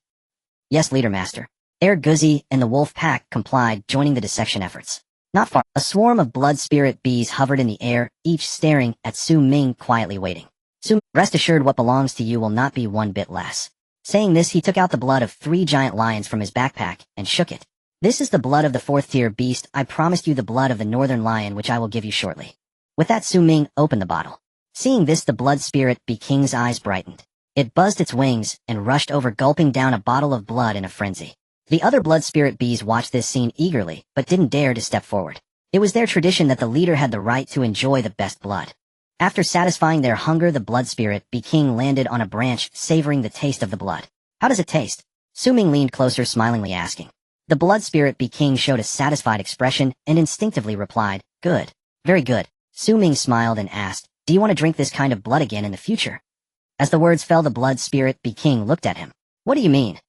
"Yes, leader master." Guzi and the wolf pack complied, joining the dissection efforts. Not far, a swarm of blood spirit bees hovered in the air, each staring at Ming, quietly waiting. "Rest assured, what belongs to you will not be one bit less." Saying this, he took out the blood of 3 giant lions from his backpack and shook it. "This is the blood of the 4th tier beast. I promised you the blood of the northern lion, which I will give you shortly." With that, Ming opened the bottle. Seeing this, the blood spirit bee king's eyes brightened. It buzzed its wings and rushed over, gulping down a bottle of blood in a frenzy. The other blood spirit bees watched this scene eagerly, but didn't dare to step forward. It was their tradition that the leader had the right to enjoy the best blood. After satisfying their hunger, the blood spirit bee king landed on a branch, savoring the taste of the blood. "How does it taste?" Ming leaned closer, smilingly asking. The blood spirit bee king showed a satisfied expression and instinctively replied, "Good. Very good." Ming smiled and asked, "Do you want to drink this kind of blood again in the future?" As the words fell, the blood spirit bee king looked at him. "What do you mean?"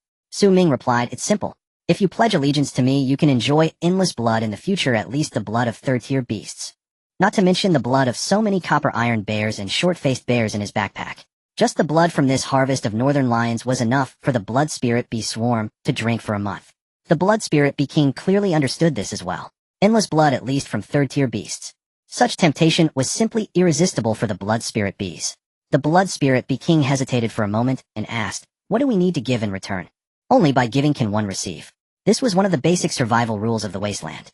Ming replied, "It's simple. If you pledge allegiance to me, you can enjoy endless blood in the future, at least the blood of 3rd-tier beasts. Not to mention the blood of so many copper iron bears and short-faced bears in his backpack. Just the blood from this harvest of northern lions was enough for the blood spirit bee swarm to drink for a month." The blood spirit bee king clearly understood this as well. Endless blood, at least from 3rd-tier beasts. Such temptation was simply irresistible for the blood spirit bees. The blood spirit bee king hesitated for a moment and asked, "What do we need to give in return?" "Only by giving can one receive." This was one of the basic survival rules of the Wasteland.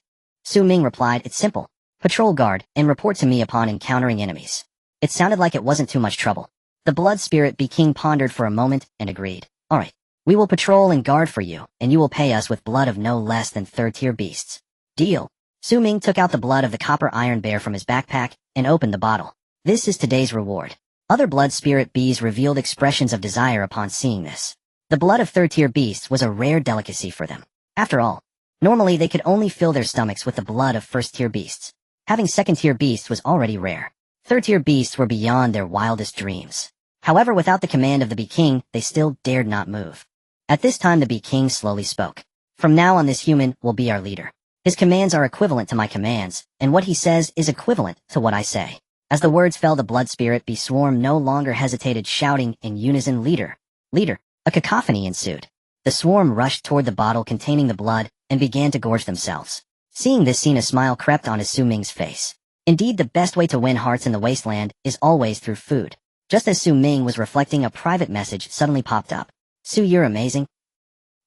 Ming replied, "It's simple. Patrol guard and report to me upon encountering enemies." It sounded like it wasn't too much trouble. The blood spirit bee king pondered for a moment and agreed. "All right. We will patrol and guard for you, and you will pay us with blood of no less than 3rd-tier beasts." "Deal." Ming took out the blood of the copper iron bear from his backpack and opened the bottle. "This is today's reward." Other blood spirit bees revealed expressions of desire upon seeing this. The blood of 3rd-tier beasts was a rare delicacy for them. After all, normally they could only fill their stomachs with the blood of 1st-tier beasts. Having 2nd-tier beasts was already rare. 3rd-tier beasts were beyond their wildest dreams. However, without the command of the bee king, they still dared not move. At this time, the bee king slowly spoke. "From now on, this human will be our leader. His commands are equivalent to my commands, and what he says is equivalent to what I say." As the words fell, the blood spirit bee swarm no longer hesitated, shouting in unison, "Leader! Leader!" A cacophony ensued. The swarm rushed toward the bottle containing the blood and began to gorge themselves. Seeing this scene, a smile crept on Ming's face. Indeed, the best way to win hearts in the Wasteland is always through food. Just as Ming was reflecting, a private message suddenly popped up. "You're amazing."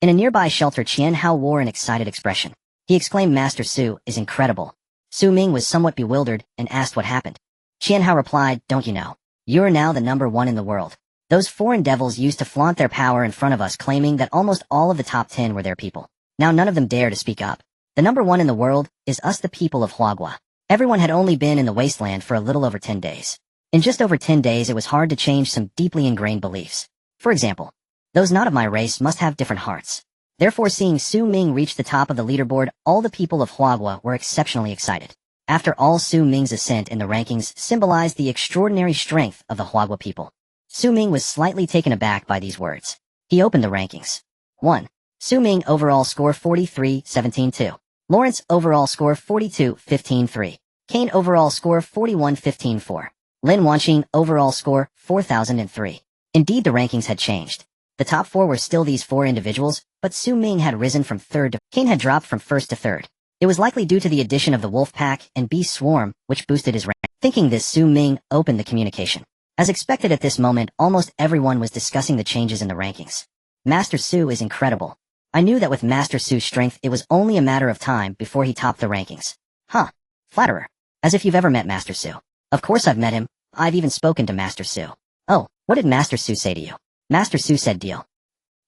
In a nearby shelter, Qian Hao wore an excited expression. He exclaimed, "Master Su is incredible." Ming was somewhat bewildered and asked what happened. Qian Hao replied, "Don't you know? You're now the #1 in the world. Those foreign devils used to flaunt their power in front of us, claiming that almost all of the top 10 were their people. Now none of them dare to speak up. The #1 in the world is us, the people of Huagua." Everyone had only been in the Wasteland for a little over 10 days. In just over 10 days, it was hard to change some deeply ingrained beliefs. For example, those not of my race must have different hearts. Therefore, seeing Ming reach the top of the leaderboard, all the people of Huagua were exceptionally excited. After all, Ming's ascent in the rankings symbolized the extraordinary strength of the Huagua people. Ming was slightly taken aback by these words. He opened the rankings. 1. Ming overall score 43-17-2. Lawrence overall score 42-15-3. Kane overall score 41-15-4. Lin Wanqing overall score 4003. Indeed, the rankings had changed. The top 4 were still these 4 individuals, but Ming had risen from 3rd to Kane had dropped from 1st to 3rd. It was likely due to the addition of the wolf pack and beast swarm, which boosted his rank. Thinking this, Su Ming opened the communication. As expected at this moment, almost everyone was discussing the changes in the rankings. Master Su is incredible. I knew that with Master Su's strength, it was only a matter of time before he topped the rankings. Huh. Flatterer. As if you've ever met Master Su. Of course I've met him. I've even spoken to Master Su. Oh, what did Master Su say to you? Master Su said deal.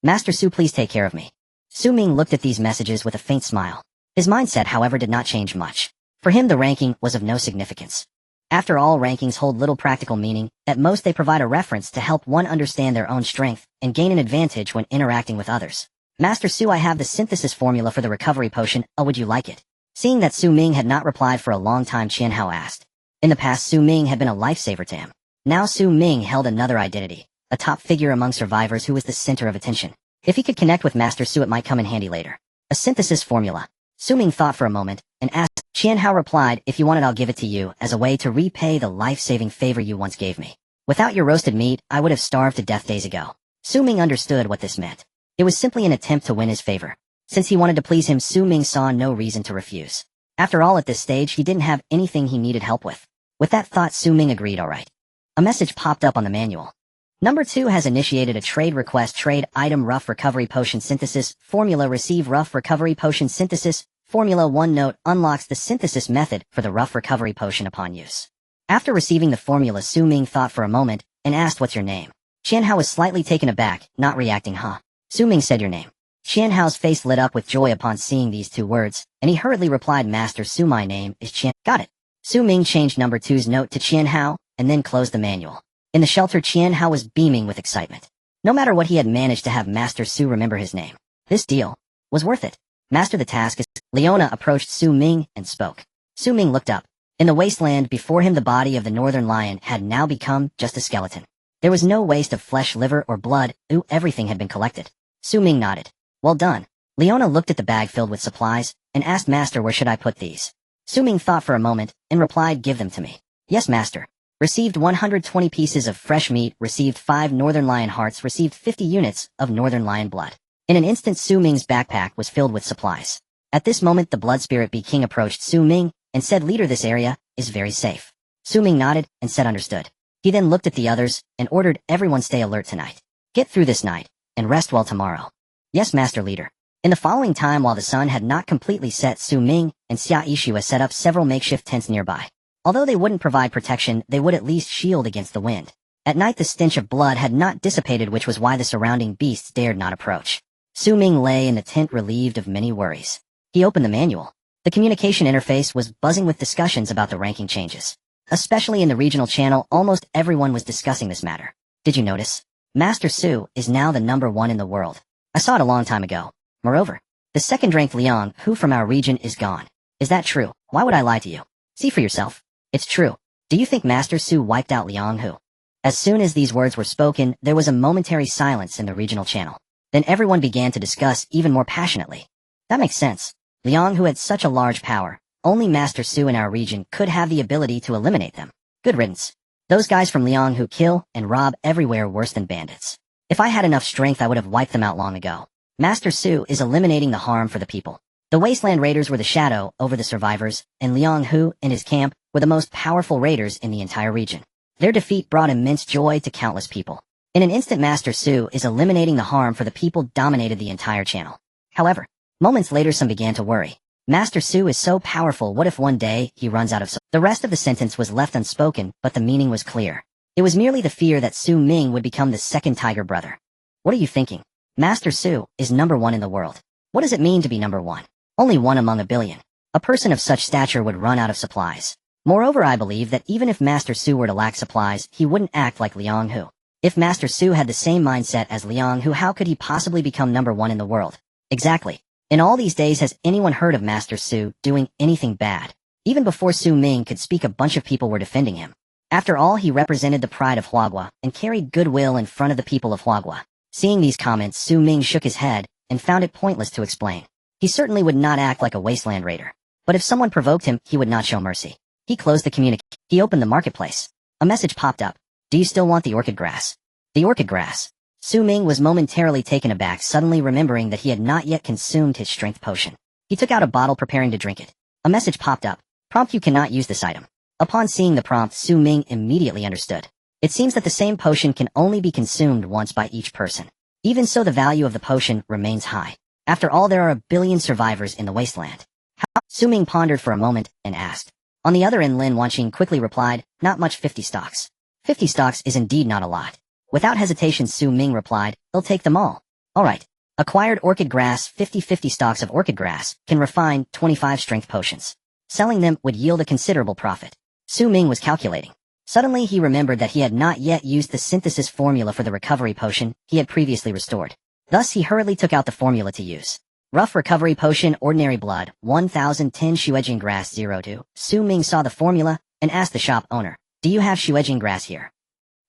Master Su, please take care of me. Su Ming looked at these messages with a faint smile. His mindset, however, did not change much. For him, the ranking was of no significance. After all, rankings hold little practical meaning. At most, they provide a reference to help one understand their own strength and gain an advantage when interacting with others. Master Su, I have the synthesis formula for the recovery potion. Oh, would you like it? Seeing that Su Ming had not replied for a long time, Qian Hao asked. In the past, Su Ming had been a lifesaver to him. Now Su Ming held another identity, a top figure among survivors who was the center of attention. If he could connect with Master Su, it might come in handy later. A synthesis formula. Su Ming thought for a moment and asked. Qian Hao replied, if you want it, I'll give it to you as a way to repay the life-saving favor you once gave me. Without your roasted meat, I would have starved to death days ago. Su Ming understood what this meant. It was simply an attempt to win his favor. Since he wanted to please him, Su Ming saw no reason to refuse. After all, at this stage, he didn't have anything he needed help with. With that thought, Su Ming agreed, alright. A message popped up on the manual. Number 2 has initiated a trade request. Trade item rough recovery potion synthesis formula. Receive rough recovery potion synthesis formula. 1 note unlocks the synthesis method for the rough recovery potion upon use. After receiving the formula, Su Ming thought for a moment and asked, what's your name? Qian Hao was slightly taken aback, not reacting. Huh? Su Ming said, your name. Qian Hao's face lit up with joy upon seeing these 2 words, and he hurriedly replied, Master Su, my name is Qian. Got it. Su Ming changed number 2's note to Qian Hao, and then closed the manual. In the shelter, Qian Hao was beaming with excitement. No matter what, he had managed to have Master Su remember his name. This deal was worth it. Master, the task is... Leona approached Su Ming and spoke. Su Ming looked up. In the wasteland before him, the body of the northern lion had now become just a skeleton. There was no waste of flesh, liver, or blood. Everything had been collected. Su Ming nodded. Well done. Leona looked at the bag filled with supplies and asked, Master, where should I put these? Su Ming thought for a moment and replied, give them to me. Yes, Master. Received 120 pieces of fresh meat, received 5 northern lion hearts, received 50 units of northern lion blood. In an instant, Su Ming's backpack was filled with supplies. At this moment, the Blood Spirit Bee King approached Su Ming and said, Leader, this area is very safe. Su Ming nodded and said understood. He then looked at the others and ordered everyone stay alert tonight. Get through this night and rest well tomorrow. Yes, Master Leader. In the following time, while the sun had not completely set, Su Ming and Xia Yishua set up several makeshift tents nearby. Although they wouldn't provide protection, they would at least shield against the wind. At night, the stench of blood had not dissipated, which was why the surrounding beasts dared not approach. Su Ming lay in the tent relieved of many worries. He opened the manual. The communication interface was buzzing with discussions about the ranking changes. Especially in the regional channel, almost everyone was discussing this matter. Did you notice? Master Su is now the number 1 in the world. I saw it a long time ago. Moreover, the second-ranked Liang, who from our region, is gone. Is that true? Why would I lie to you? See for yourself. It's true. Do you think Master Su wiped out Liang Hu? As soon as these words were spoken, there was a momentary silence in the regional channel. Then everyone began to discuss even more passionately. That makes sense. Liang Hu had such a large power. Only Master Su in our region could have the ability to eliminate them. Good riddance. Those guys from Liang Hu kill and rob everywhere worse than bandits. If I had enough strength, I would have wiped them out long ago. Master Su is eliminating the harm for the people. The Wasteland Raiders were the shadow over the survivors, and Liang Hu and his camp were the most powerful raiders in the entire region. Their defeat brought immense joy to countless people. In an instant, Master Su is eliminating the harm for the people dominated the entire channel. However, moments later, some began to worry. Master Su is so powerful, what if one day he runs out of The rest of the sentence was left unspoken, but the meaning was clear. It was merely the fear that Su Ming would become the second tiger brother. What are you thinking? Master Su is number 1 in the world. What does it mean to be number 1? Only 1 among a billion. A person of such stature would run out of supplies. Moreover, I believe that even if Master Su were to lack supplies, he wouldn't act like Liang Hu. If Master Su had the same mindset as Liang Hu, how could he possibly become number 1 in the world? Exactly. In all these days, has anyone heard of Master Su doing anything bad? Even before Su Ming could speak, a bunch of people were defending him. After all, he represented the pride of Huagua and carried goodwill in front of the people of Huagua. Seeing these comments, Su Ming shook his head and found it pointless to explain. He certainly would not act like a wasteland raider. But if someone provoked him, he would not show mercy. He closed the communication. He opened the marketplace. A message popped up. Do you still want the orchid grass? The orchid grass. Su Ming was momentarily taken aback, suddenly remembering that he had not yet consumed his strength potion. He took out a bottle preparing to drink it. A message popped up. Prompt: you cannot use this item. Upon seeing the prompt, Su Ming immediately understood. It seems that the same potion can only be consumed once by each person. Even so, the value of the potion remains high. After all, there are a billion survivors in the Wasteland. How? Su Ming pondered for a moment and asked. On the other end, Lin Wanqing quickly replied, not much, 50 stocks. 50 stocks is indeed not a lot. Without hesitation, Su Ming replied, they'll take them all. Alright. Acquired orchid grass. 50 stocks of orchid grass can refine 25 strength potions. Selling them would yield a considerable profit. Su Ming was calculating. Suddenly he remembered that he had not yet used the synthesis formula for the recovery potion he had previously restored. Thus he hurriedly took out the formula to use. Rough recovery potion, ordinary blood, 1010 shuejing grass 02. Su Ming saw the formula and asked the shop owner, do you have shuejing grass here?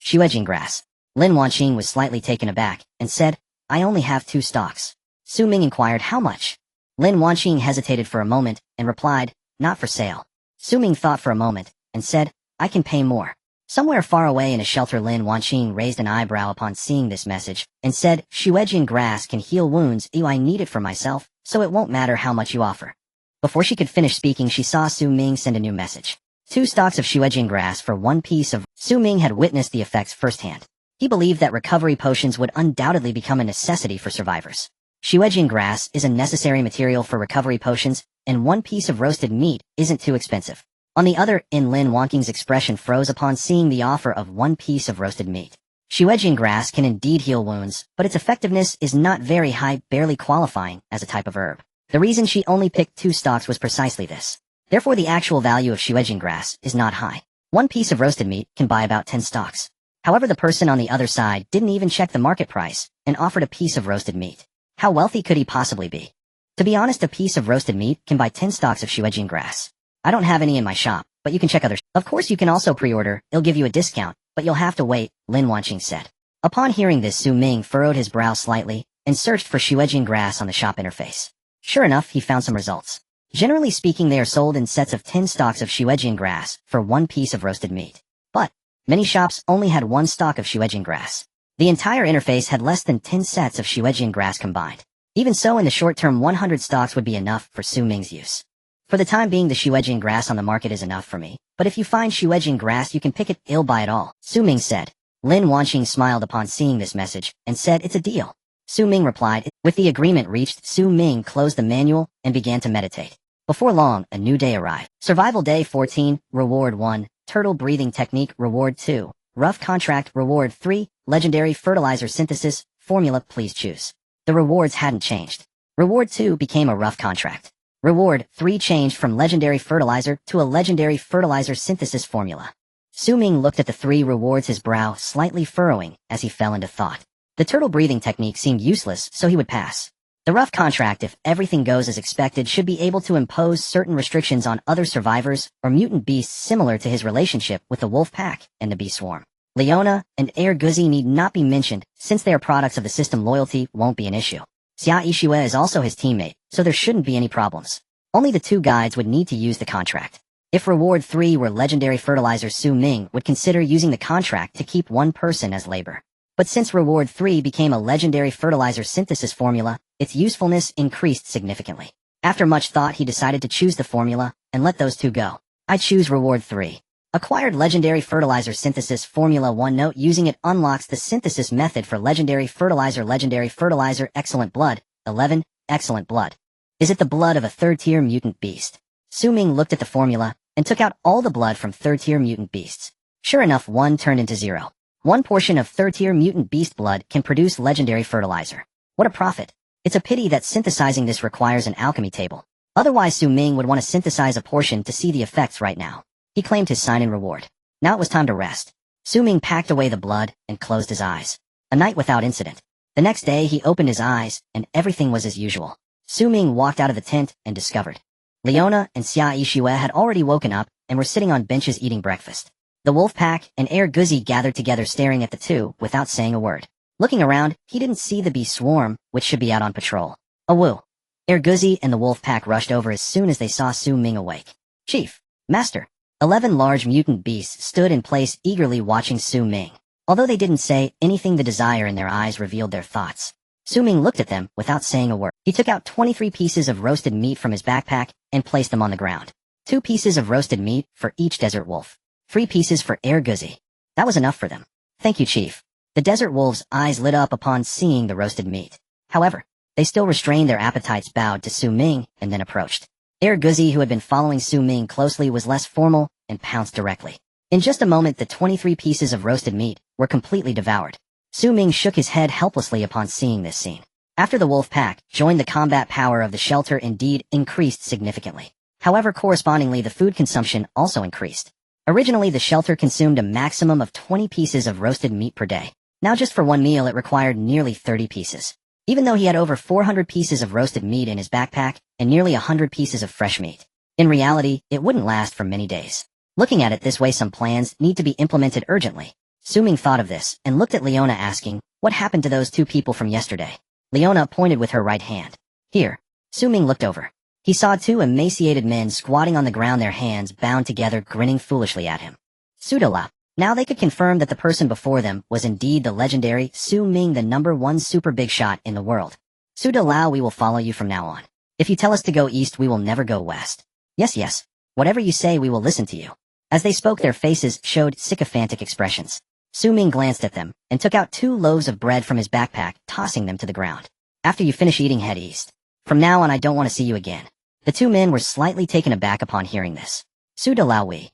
Shuejing grass. Lin Wanqing was slightly taken aback and said, I only have 2 stocks. Su Ming inquired how much. Lin Wanqing hesitated for a moment and replied, not for sale. Su Ming thought for a moment and said, I can pay more. Somewhere far away in a shelter, Lin Wanqing raised an eyebrow upon seeing this message and said, shuejing grass can heal wounds. I need it for myself, so it won't matter how much you offer. Before she could finish speaking, she saw Su Ming send a new message. 2 stocks of shuejing grass for 1 piece of... Su Ming had witnessed the effects firsthand. He believed that recovery potions would undoubtedly become a necessity for survivors. Shuejing grass is a necessary material for recovery potions, and 1 piece of roasted meat isn't too expensive. On the other end, Lin Wanqing's expression froze upon seeing the offer of 1 piece of roasted meat. Shuejing grass can indeed heal wounds, but its effectiveness is not very high, barely qualifying as a type of herb. The reason she only picked 2 stocks was precisely this. Therefore, the actual value of shuejing grass is not high. 1 piece of roasted meat can buy about 10 stocks. However, the person on the other side didn't even check the market price and offered a piece of roasted meat. How wealthy could he possibly be? To be honest, a piece of roasted meat can buy 10 stocks of shuejing grass. I don't have any in my shop, but you can check others. Of course, you can also pre-order. It'll give you a discount, but you'll have to wait, Lin Wanqing said. Upon hearing this, Su Ming furrowed his brow slightly and searched for shuejing grass on the shop interface. Sure enough, he found some results. Generally speaking, they are sold in sets of 10 stalks of shuejing grass for 1 piece of roasted meat. But many shops only had 1 stalk of shuejing grass. The entire interface had less than 10 sets of shuejing grass combined. Even so, in the short term, 100 stalks would be enough for Su Ming's use. For the time being, the shuejing grass on the market is enough for me, but if you find shuejing grass, you can pick it. I'll buy it all, Su Ming said. Lin Wanqing smiled upon seeing this message and said, it's a deal. Su Ming replied. With the agreement reached, Su Ming closed the manual and began to meditate. Before long, a new day arrived. Survival Day 14, Reward 1, Turtle Breathing Technique, Reward 2, Rough Contract, Reward 3, Legendary Fertilizer Synthesis, Formula, please choose. The rewards hadn't changed. Reward 2 became a rough contract. Reward 3 changed from Legendary Fertilizer to a Legendary Fertilizer Synthesis Formula. Su Ming looked at the 3 rewards, his brow slightly furrowing as he fell into thought. The turtle breathing technique seemed useless, so he would pass. The rough contract, if everything goes as expected, should be able to impose certain restrictions on other survivors or mutant beasts similar to his relationship with the wolf pack and the bee swarm. Leona and Air Guzzi need not be mentioned, since they are products of the system. Loyalty won't be an issue. Xia Yixue is also his teammate, so there shouldn't be any problems. Only the 2 guides would need to use the contract. If Reward 3 were Legendary Fertilizer, Su Ming would consider using the contract to keep 1 person as labor. But since Reward 3 became a Legendary Fertilizer Synthesis Formula, its usefulness increased significantly. After much thought, he decided to choose the formula and let those 2 go. I choose Reward 3. Acquired Legendary Fertilizer Synthesis Formula 1. Note: using it unlocks the synthesis method for Legendary Fertilizer. Legendary Fertilizer, Excellent Blood, 11, Excellent Blood. Is it the blood of a 3rd-tier mutant beast? Su Ming looked at the formula and took out all the blood from 3rd-tier mutant beasts. Sure enough, 1 turned into 0. 1 portion of 3rd-tier mutant beast blood can produce Legendary Fertilizer. What a profit. It's a pity that synthesizing this requires an alchemy table. Otherwise, Su Ming would want to synthesize a portion to see the effects right now. He claimed his sign-in reward. Now it was time to rest. Su Ming packed away the blood and closed his eyes. A night without incident. The next day, he opened his eyes, and everything was as usual. Su Ming walked out of the tent and discovered Leona and Xia Yixue had already woken up and were sitting on benches eating breakfast. The wolf pack and Air Guzzi gathered together, staring at the 2 without saying a word. Looking around, he didn't see the bee swarm, which should be out on patrol. Awoo. Air Guzzi and the wolf pack rushed over as soon as they saw Su Ming awake. Chief, Master. 11 large mutant beasts stood in place, eagerly watching Su Ming. Although they didn't say anything, the desire in their eyes revealed their thoughts. Su Ming looked at them without saying a word. He took out 23 pieces of roasted meat from his backpack and placed them on the ground. 2 pieces of roasted meat for each desert wolf. 3 pieces for Air Guzzi. That was enough for them. Thank you, Chief. The desert wolves' eyes lit up upon seeing the roasted meat. However, they still restrained their appetites, bowed to Su Ming, and then approached. Air Guzzi, who had been following Su Ming closely, was less formal and pounced directly. In just a moment, the 23 pieces of roasted meat were completely devoured. Su Ming shook his head helplessly upon seeing this scene. After the wolf pack joined, the combat power of the shelter indeed increased significantly. However, correspondingly, the food consumption also increased. Originally, the shelter consumed a maximum of 20 pieces of roasted meat per day. Now just for one meal it required nearly 30 pieces. Even though he had over 400 pieces of roasted meat in his backpack and nearly 100 pieces of fresh meat, in reality, it wouldn't last for many days. Looking at it this way, some plans need to be implemented urgently. Su Ming thought of this and looked at Leona, asking, "What happened to those 2 people from yesterday?" Leona pointed with her right hand. "Here." Su Ming looked over. He saw 2 emaciated men squatting on the ground, their hands bound together, grinning foolishly at him. Sudala. Now they could confirm that the person before them was indeed the legendary Su Ming, the #1 super big shot in the world. "Sudala, we will follow you from now on. If you tell us to go east, we will never go west." "Yes, yes. Whatever you say, we will listen to you." As they spoke, their faces showed sycophantic expressions. Su Ming glanced at them and took out 2 loaves of bread from his backpack, tossing them to the ground. "After you finish eating, head east. From now on, I don't want to see you again." The 2 men were slightly taken aback upon hearing this. "Sudalawi.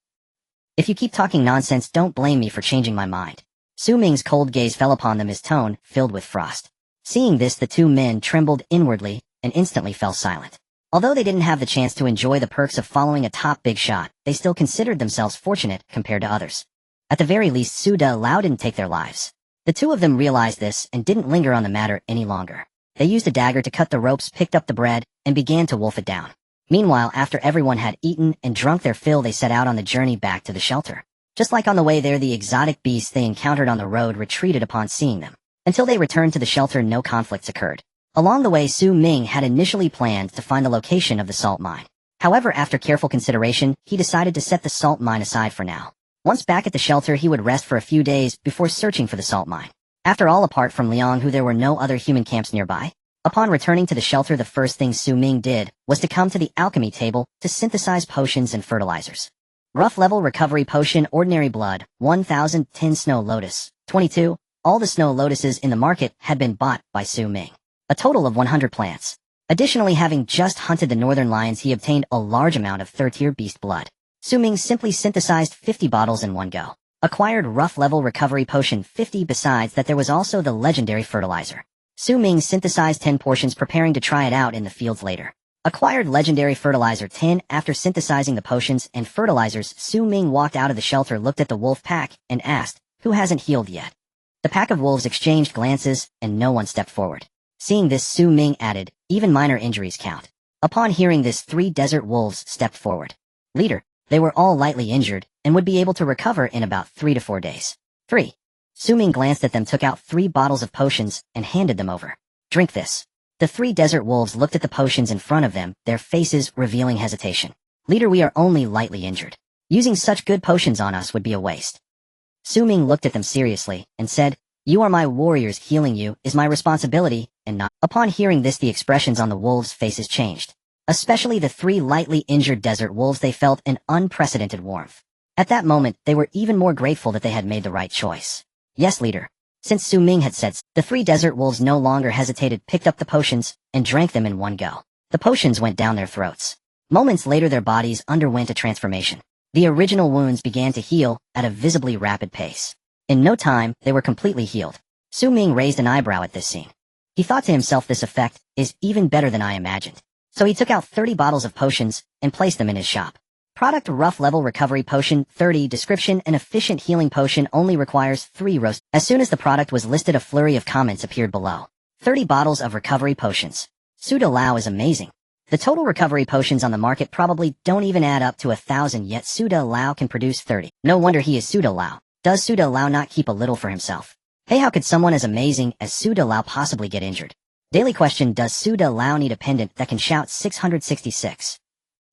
If you keep talking nonsense, don't blame me for changing my mind." Su Ming's cold gaze fell upon them, his tone filled with frost. Seeing this, the 2 men trembled inwardly and instantly fell silent. Although they didn't have the chance to enjoy the perks of following a top big shot, they still considered themselves fortunate compared to others. At the very least, Sudala didn't take their lives. The 2 of them realized this and didn't linger on the matter any longer. They used a dagger to cut the ropes, picked up the bread, and began to wolf it down. Meanwhile, after everyone had eaten and drunk their fill, they set out on the journey back to the shelter. Just like on the way there, the exotic beasts they encountered on the road retreated upon seeing them. Until they returned to the shelter, no conflicts occurred. Along the way, Su Ming had initially planned to find the location of the salt mine. However, after careful consideration, he decided to set the salt mine aside for now. Once back at the shelter, he would rest for a few days before searching for the salt mine. After all, apart from Liang, who there were no other human camps nearby. Upon returning to the shelter, the first thing Su Ming did was to come to the alchemy table to synthesize potions and fertilizers. Rough level recovery potion, ordinary blood, 1010 snow lotus, 22. All the snow lotuses in the market had been bought by Su Ming. A total of 100 plants. Additionally, having just hunted the northern lions, he obtained a large amount of third-tier beast blood. Su Ming simply synthesized 50 bottles in one go. Acquired rough level recovery potion 50. Besides that, there was also the legendary fertilizer. Su Ming synthesized 10 portions, preparing to try it out in the fields later. Acquired legendary fertilizer 10. After synthesizing the potions and fertilizers, Su Ming walked out of the shelter, looked at the wolf pack, and asked, "Who hasn't healed yet?" The pack of wolves exchanged glances, and no one stepped forward. Seeing this, Su Ming added, "Even minor injuries count." Upon hearing this, 3 desert wolves stepped forward. "Leader." They were all lightly injured and would be able to recover in about 3 to 4 days. 3. Su Ming glanced at them, took out 3 bottles of potions, and handed them over. "Drink this." The 3 desert wolves looked at the potions in front of them, their faces revealing hesitation. "Leader, we are only lightly injured. Using such good potions on us would be a waste." Su Ming looked at them seriously and said, "You are my warriors. Healing you is my responsibility, and not." Upon hearing this, the expressions on the wolves' faces changed. Especially the 3 lightly injured desert wolves, they felt an unprecedented warmth. At that moment, they were even more grateful that they had made the right choice. "Yes, leader." Since Su Ming had said so, the 3 desert wolves no longer hesitated, picked up the potions, and drank them in one go. The potions went down their throats. Moments later, their bodies underwent a transformation. The original wounds began to heal at a visibly rapid pace. In no time, they were completely healed. Su Ming raised an eyebrow at this scene. He thought to himself, this effect is even better than I imagined. So he took out 30 bottles of potions and placed them in his shop. Product: rough level recovery potion 30. Description: an efficient healing potion, only requires 3 roast. As soon as the product was listed, a flurry of comments appeared below. 30 bottles of recovery potions. Suda Lao is amazing. The total recovery potions on the market probably don't even add up to 1,000, yet Suda Lao can produce 30. No wonder he is Suda Lao. Does Suda Lao not keep a little for himself? Hey, how could someone as amazing as Suda Lao possibly get injured? Daily question: does Suda Lao need a pendant that can shout 666?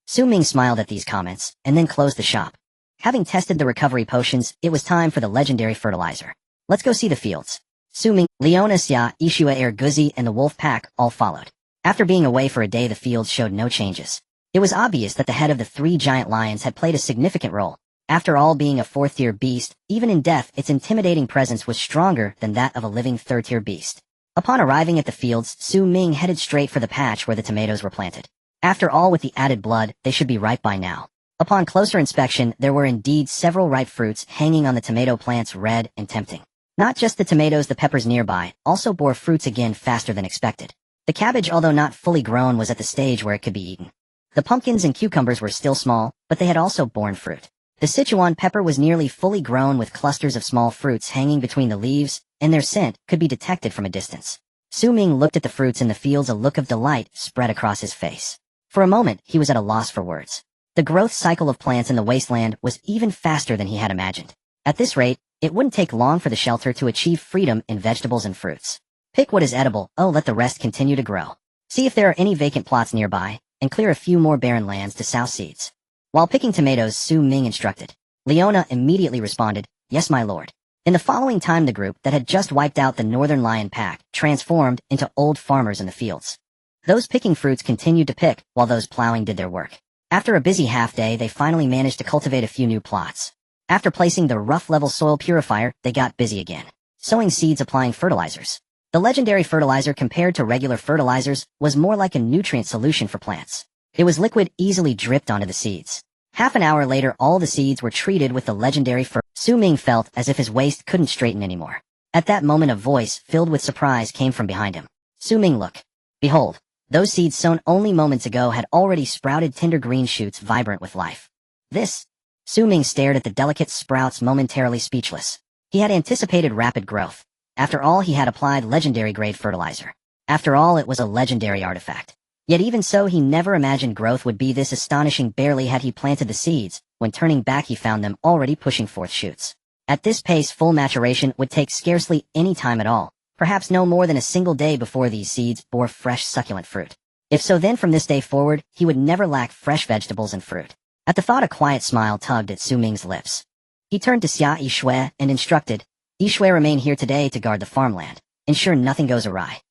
Su Ming smiled at these comments, and then closed the shop. Having tested the recovery potions, it was time for the legendary fertilizer. Let's go see the fields. Su Ming, Leona Xia, Ishua Guzi, and the wolf pack all followed. After being away for a day, the fields showed no changes. It was obvious that the head of the three giant lions had played a significant role. After all, being a fourth-tier beast, even in death, its intimidating presence was stronger than that of a living third-tier beast. Upon arriving at the fields, Su Ming headed straight for the patch where the tomatoes were planted. After all, with the added blood, they should be ripe by now. Upon closer inspection, there were indeed several ripe fruits hanging on the tomato plants, red and tempting. Not just the tomatoes, the peppers nearby also bore fruits again faster than expected. The cabbage, although not fully grown, was at the stage where it could be eaten. The pumpkins and cucumbers were still small, but they had also borne fruit. The Sichuan pepper was nearly fully grown with clusters of small fruits hanging between the leaves, and their scent could be detected from a distance. Su Ming looked at the fruits in the fields, a look of delight spread across his face. For a moment, he was at a loss for words. The growth cycle of plants in the wasteland was even faster than he had imagined. At this rate, it wouldn't take long for the shelter to achieve freedom in vegetables and fruits. Pick what is edible, let the rest continue to grow. See if there are any vacant plots nearby, and clear a few more barren lands to sow seeds. While picking tomatoes, Su Ming instructed. Leona immediately responded, "Yes, my lord." In the following time, the group that had just wiped out the northern lion pack transformed into old farmers in the fields. Those picking fruits continued to pick, while those plowing did their work. After a busy half-day, they finally managed to cultivate a few new plots. After placing the rough level soil purifier, they got busy again. Sowing seeds, applying fertilizers. The legendary fertilizer, compared to regular fertilizers, was more like a nutrient solution for plants. It was liquid, easily dripped onto the seeds. Half an hour later, all the seeds were treated with the legendary Su Ming felt as if his waist couldn't straighten anymore. At that moment, a voice filled with surprise came from behind him. "Su Ming, look. Behold, those seeds sown only moments ago had already sprouted tender green shoots vibrant with life." This? Su Ming stared at the delicate sprouts, momentarily speechless. He had anticipated rapid growth. After all, he had applied legendary-grade fertilizer. After all, it was a legendary artifact. Yet even so, he never imagined growth would be this astonishing. Barely had he planted the seeds, when turning back he found them already pushing forth shoots. At this pace, full maturation would take scarcely any time at all, perhaps no more than a single day before these seeds bore fresh, succulent fruit. If so, then from this day forward, he would never lack fresh vegetables and fruit. At the thought, a quiet smile tugged at Su Ming's lips. He turned to Xia Yishui and instructed, "Yishui, remain here today to guard the farmland. Ensure nothing goes awry."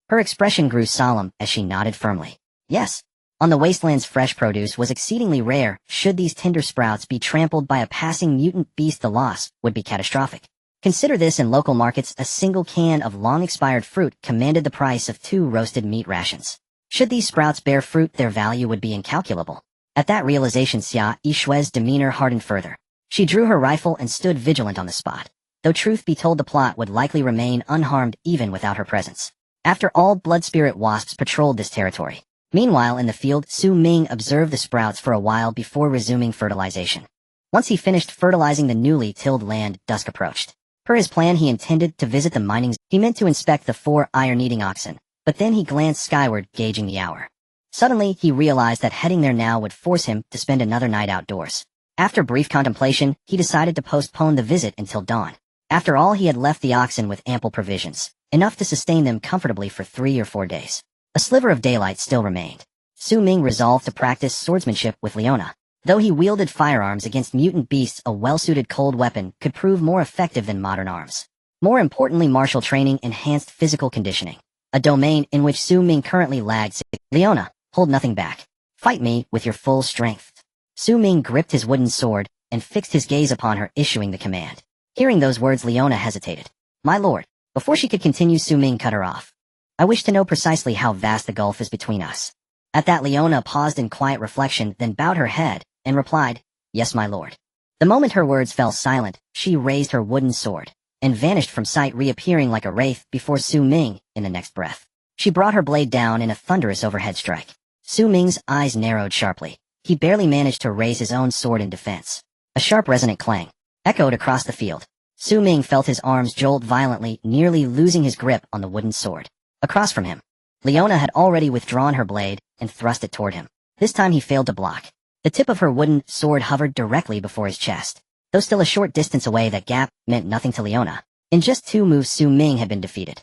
Her expression grew solemn as she nodded firmly. Yes. On the wasteland's fresh produce was exceedingly rare. Should these tender sprouts be trampled by a passing mutant beast, the loss would be catastrophic. Consider this: in local markets, a single can of long-expired fruit commanded the price of 2 roasted meat rations. Should these sprouts bear fruit, their value would be incalculable. At that realization, Xia Yishui's demeanor hardened further. She drew her rifle and stood vigilant on the spot. Though truth be told, the plot would likely remain unharmed even without her presence. After all, blood spirit wasps patrolled this territory. Meanwhile, in the field, Su Ming observed the sprouts for a while before resuming fertilization. Once he finished fertilizing the newly tilled land, dusk approached. Per his plan, he intended to visit the mining. He meant to inspect the 4 iron-eating oxen, but then he glanced skyward, gauging the hour. Suddenly, he realized that heading there now would force him to spend another night outdoors. After brief contemplation, he decided to postpone the visit until dawn. After all, he had left the oxen with ample provisions, enough to sustain them comfortably for 3 or 4 days. A sliver of daylight still remained. Su Ming resolved to practice swordsmanship with Leona. Though he wielded firearms against mutant beasts, a well-suited cold weapon could prove more effective than modern arms. More importantly, martial training enhanced physical conditioning, a domain in which Su Ming currently lagged. "Leona, hold nothing back. Fight me with your full strength." Su Ming gripped his wooden sword and fixed his gaze upon her, issuing the command. Hearing those words, Leona hesitated. "My lord." Before she could continue, Su Ming cut her off. "I wish to know precisely how vast the gulf is between us." At that, Leona paused in quiet reflection, then bowed her head and replied, "Yes, my lord." The moment her words fell silent, she raised her wooden sword and vanished from sight, reappearing like a wraith before Su Ming in the next breath. She brought her blade down in a thunderous overhead strike. Su Ming's eyes narrowed sharply. He barely managed to raise his own sword in defense. A sharp, resonant clang echoed across the field. Su Ming felt his arms jolt violently, nearly losing his grip on the wooden sword. Across from him, Leona had already withdrawn her blade and thrust it toward him. This time he failed to block. The tip of her wooden sword hovered directly before his chest. Though still a short distance away, that gap meant nothing to Leona. In just 2 moves, Su Ming had been defeated.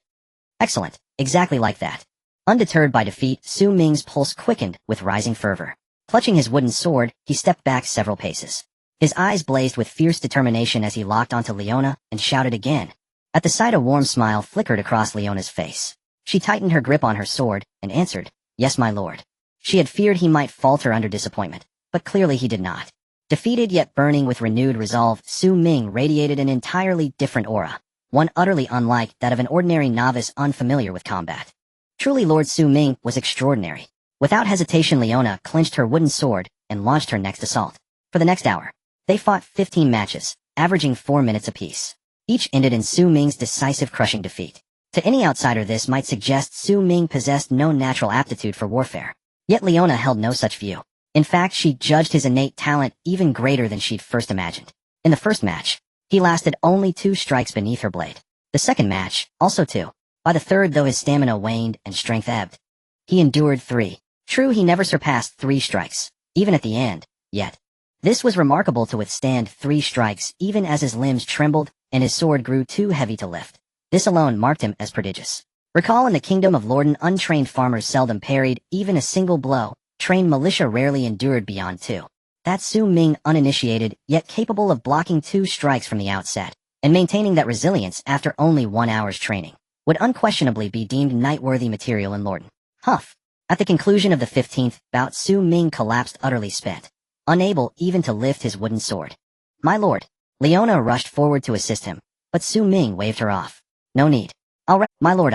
Excellent. Exactly like that. Undeterred by defeat, Su Ming's pulse quickened with rising fervor. Clutching his wooden sword, he stepped back several paces. His eyes blazed with fierce determination as he locked onto Leona and shouted again, At the sight a warm smile flickered across Leona's face. She tightened her grip on her sword, and answered, "Yes, my lord." She had feared he might falter under disappointment, but clearly he did not. Defeated yet burning with renewed resolve, Su Ming radiated an entirely different aura, one utterly unlike that of an ordinary novice unfamiliar with combat. Truly Lord Su Ming was extraordinary. Without hesitation Leona clenched her wooden sword and launched her next assault. For the next hour, they fought 15 matches, averaging 4 minutes apiece. Each ended in Su Ming's decisive crushing defeat. To any outsider this might suggest Su Ming possessed no natural aptitude for warfare. Yet Leona held no such view. In fact, she judged his innate talent even greater than she'd first imagined. In the first match, he lasted only 2 strikes beneath her blade. The second match, also 2. By the third, though his stamina waned and strength ebbed, he endured 3. True, he never surpassed 3 strikes, even at the end, yet. This was remarkable to withstand 3 strikes even as his limbs trembled and his sword grew too heavy to lift. This alone marked him as prodigious. Recall in the kingdom of Lorden untrained farmers seldom parried even a single blow, trained militia rarely endured beyond 2. That Su Ming uninitiated, yet capable of blocking 2 strikes from the outset, and maintaining that resilience after only 1 hour's training, would unquestionably be deemed knight-worthy material in Lorden. Huff. At the conclusion of the 15th bout Su Ming collapsed utterly spent, unable even to lift his wooden sword. "My lord." Leona rushed forward to assist him, but Su Ming waved her off. "No need. My lord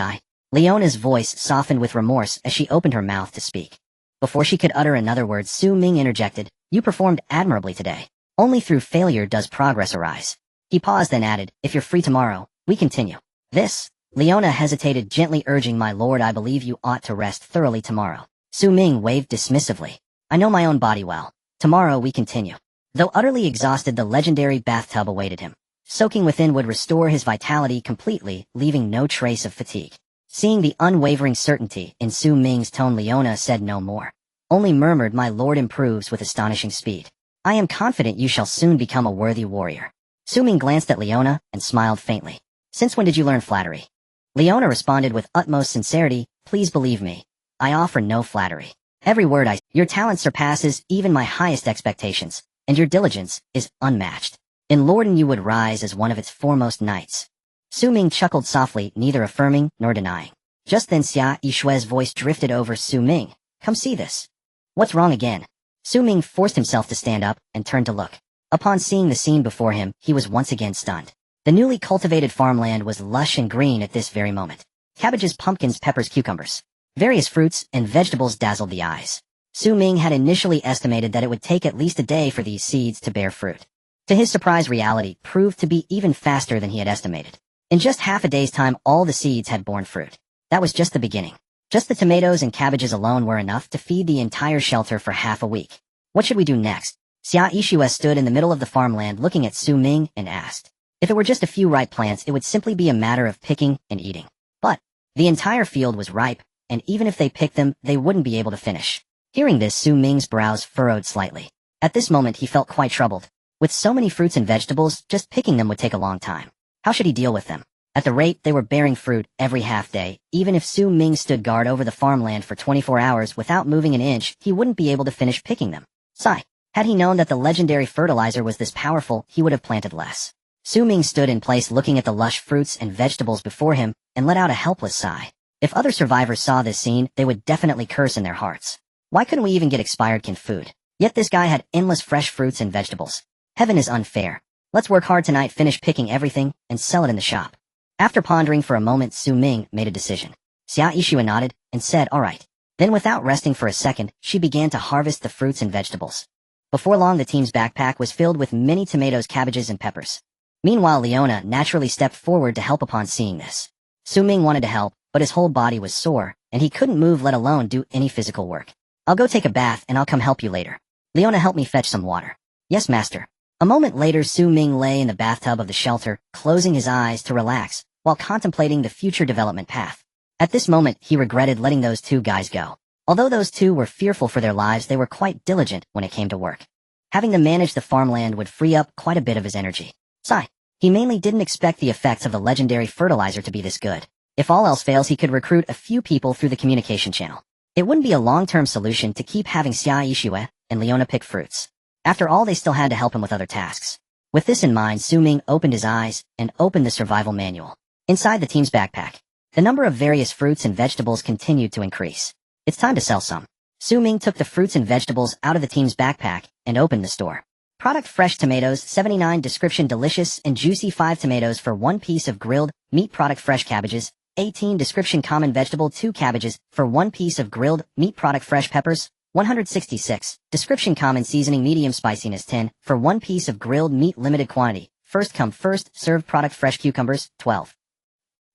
Leona's voice softened with remorse as she opened her mouth to speak. Before she could utter another word Su Ming interjected, "You performed admirably today. Only through failure does progress arise." He paused then added, "If you're free tomorrow, we continue." This? Leona hesitated, gently urging, "My lord, I believe you ought to rest thoroughly tomorrow." Su Ming waved dismissively. "I know my own body well. Tomorrow we continue." Though utterly exhausted, the legendary bathtub awaited him. Soaking within would restore his vitality completely, leaving no trace of fatigue. Seeing the unwavering certainty in Su Ming's tone, Leona said no more. Only murmured, "My lord improves with astonishing speed. I am confident you shall soon become a worthy warrior." Su Ming glanced at Leona and smiled faintly. "Since when did you learn flattery?" Leona responded with utmost sincerity, "Please believe me. I offer no flattery. Every word Your talent surpasses even my highest expectations, and your diligence is unmatched. In Lorden you would rise as one of its foremost knights." Su Ming chuckled softly, neither affirming nor denying. Just then Xia Yishue's voice drifted over Su Ming. "Come see this." "What's wrong again?" Su Ming forced himself to stand up and turned to look. Upon seeing the scene before him, he was once again stunned. The newly cultivated farmland was lush and green at this very moment. Cabbages, pumpkins, peppers, cucumbers. Various fruits and vegetables dazzled the eyes. Su Ming had initially estimated that it would take at least a day for these seeds to bear fruit. To his surprise, reality proved to be even faster than he had estimated. In just half a day's time, all the seeds had borne fruit. That was just the beginning. Just the tomatoes and cabbages alone were enough to feed the entire shelter for half a week. "What should we do next?" Xia Yishue stood in the middle of the farmland looking at Su Ming and asked. If it were just a few ripe plants, it would simply be a matter of picking and eating. But the entire field was ripe, and even if they picked them, they wouldn't be able to finish. Hearing this, Su Ming's brows furrowed slightly. At this moment, he felt quite troubled. With so many fruits and vegetables, just picking them would take a long time. How should he deal with them? At the rate they were bearing fruit every half day, even if Su Ming stood guard over the farmland for 24 hours without moving an inch, he wouldn't be able to finish picking them. Sigh. Had he known that the legendary fertilizer was this powerful, he would have planted less. Su Ming stood in place looking at the lush fruits and vegetables before him and let out a helpless sigh. If other survivors saw this scene, they would definitely curse in their hearts. Why couldn't we even get expired canned food? Yet this guy had endless fresh fruits and vegetables. Heaven is unfair. Let's work hard tonight, finish picking everything, and sell it in the shop. After pondering for a moment, Su Ming made a decision. Xia Yishue nodded and said, "All right." Then without resting for a second, she began to harvest the fruits and vegetables. Before long, the team's backpack was filled with many tomatoes, cabbages, and peppers. Meanwhile, Leona naturally stepped forward to help upon seeing this. Su Ming wanted to help, but his whole body was sore, and he couldn't move, let alone do any physical work. "I'll go take a bath and I'll come help you later. Leona, help me fetch some water." "Yes, master." A moment later, Su Ming lay in the bathtub of the shelter, closing his eyes to relax, while contemplating the future development path. At this moment, he regretted letting those 2 guys go. Although those 2 were fearful for their lives, they were quite diligent when it came to work. Having them manage the farmland would free up quite a bit of his energy. Sigh. He mainly didn't expect the effects of the legendary fertilizer to be this good. If all else fails, he could recruit a few people through the communication channel. It wouldn't be a long-term solution to keep having Xia Yishue and Leona pick fruits. After all, they still had to help him with other tasks. With this in mind, Su Ming opened his eyes and opened the survival manual. Inside the team's backpack, the number of various fruits and vegetables continued to increase. It's time to sell some. Ming took the fruits and vegetables out of the team's backpack and opened the store. Product: fresh tomatoes, 79. Description: delicious and juicy. 5 tomatoes for 1 piece of grilled meat. Product: fresh cabbages, 18. Description: common vegetable, 2 cabbages for 1 piece of grilled meat. Product: fresh peppers, 166. Description: common seasoning, medium spiciness, 10 for 1 piece of grilled meat. Limited quantity, first come first served. Product: fresh cucumbers, 12.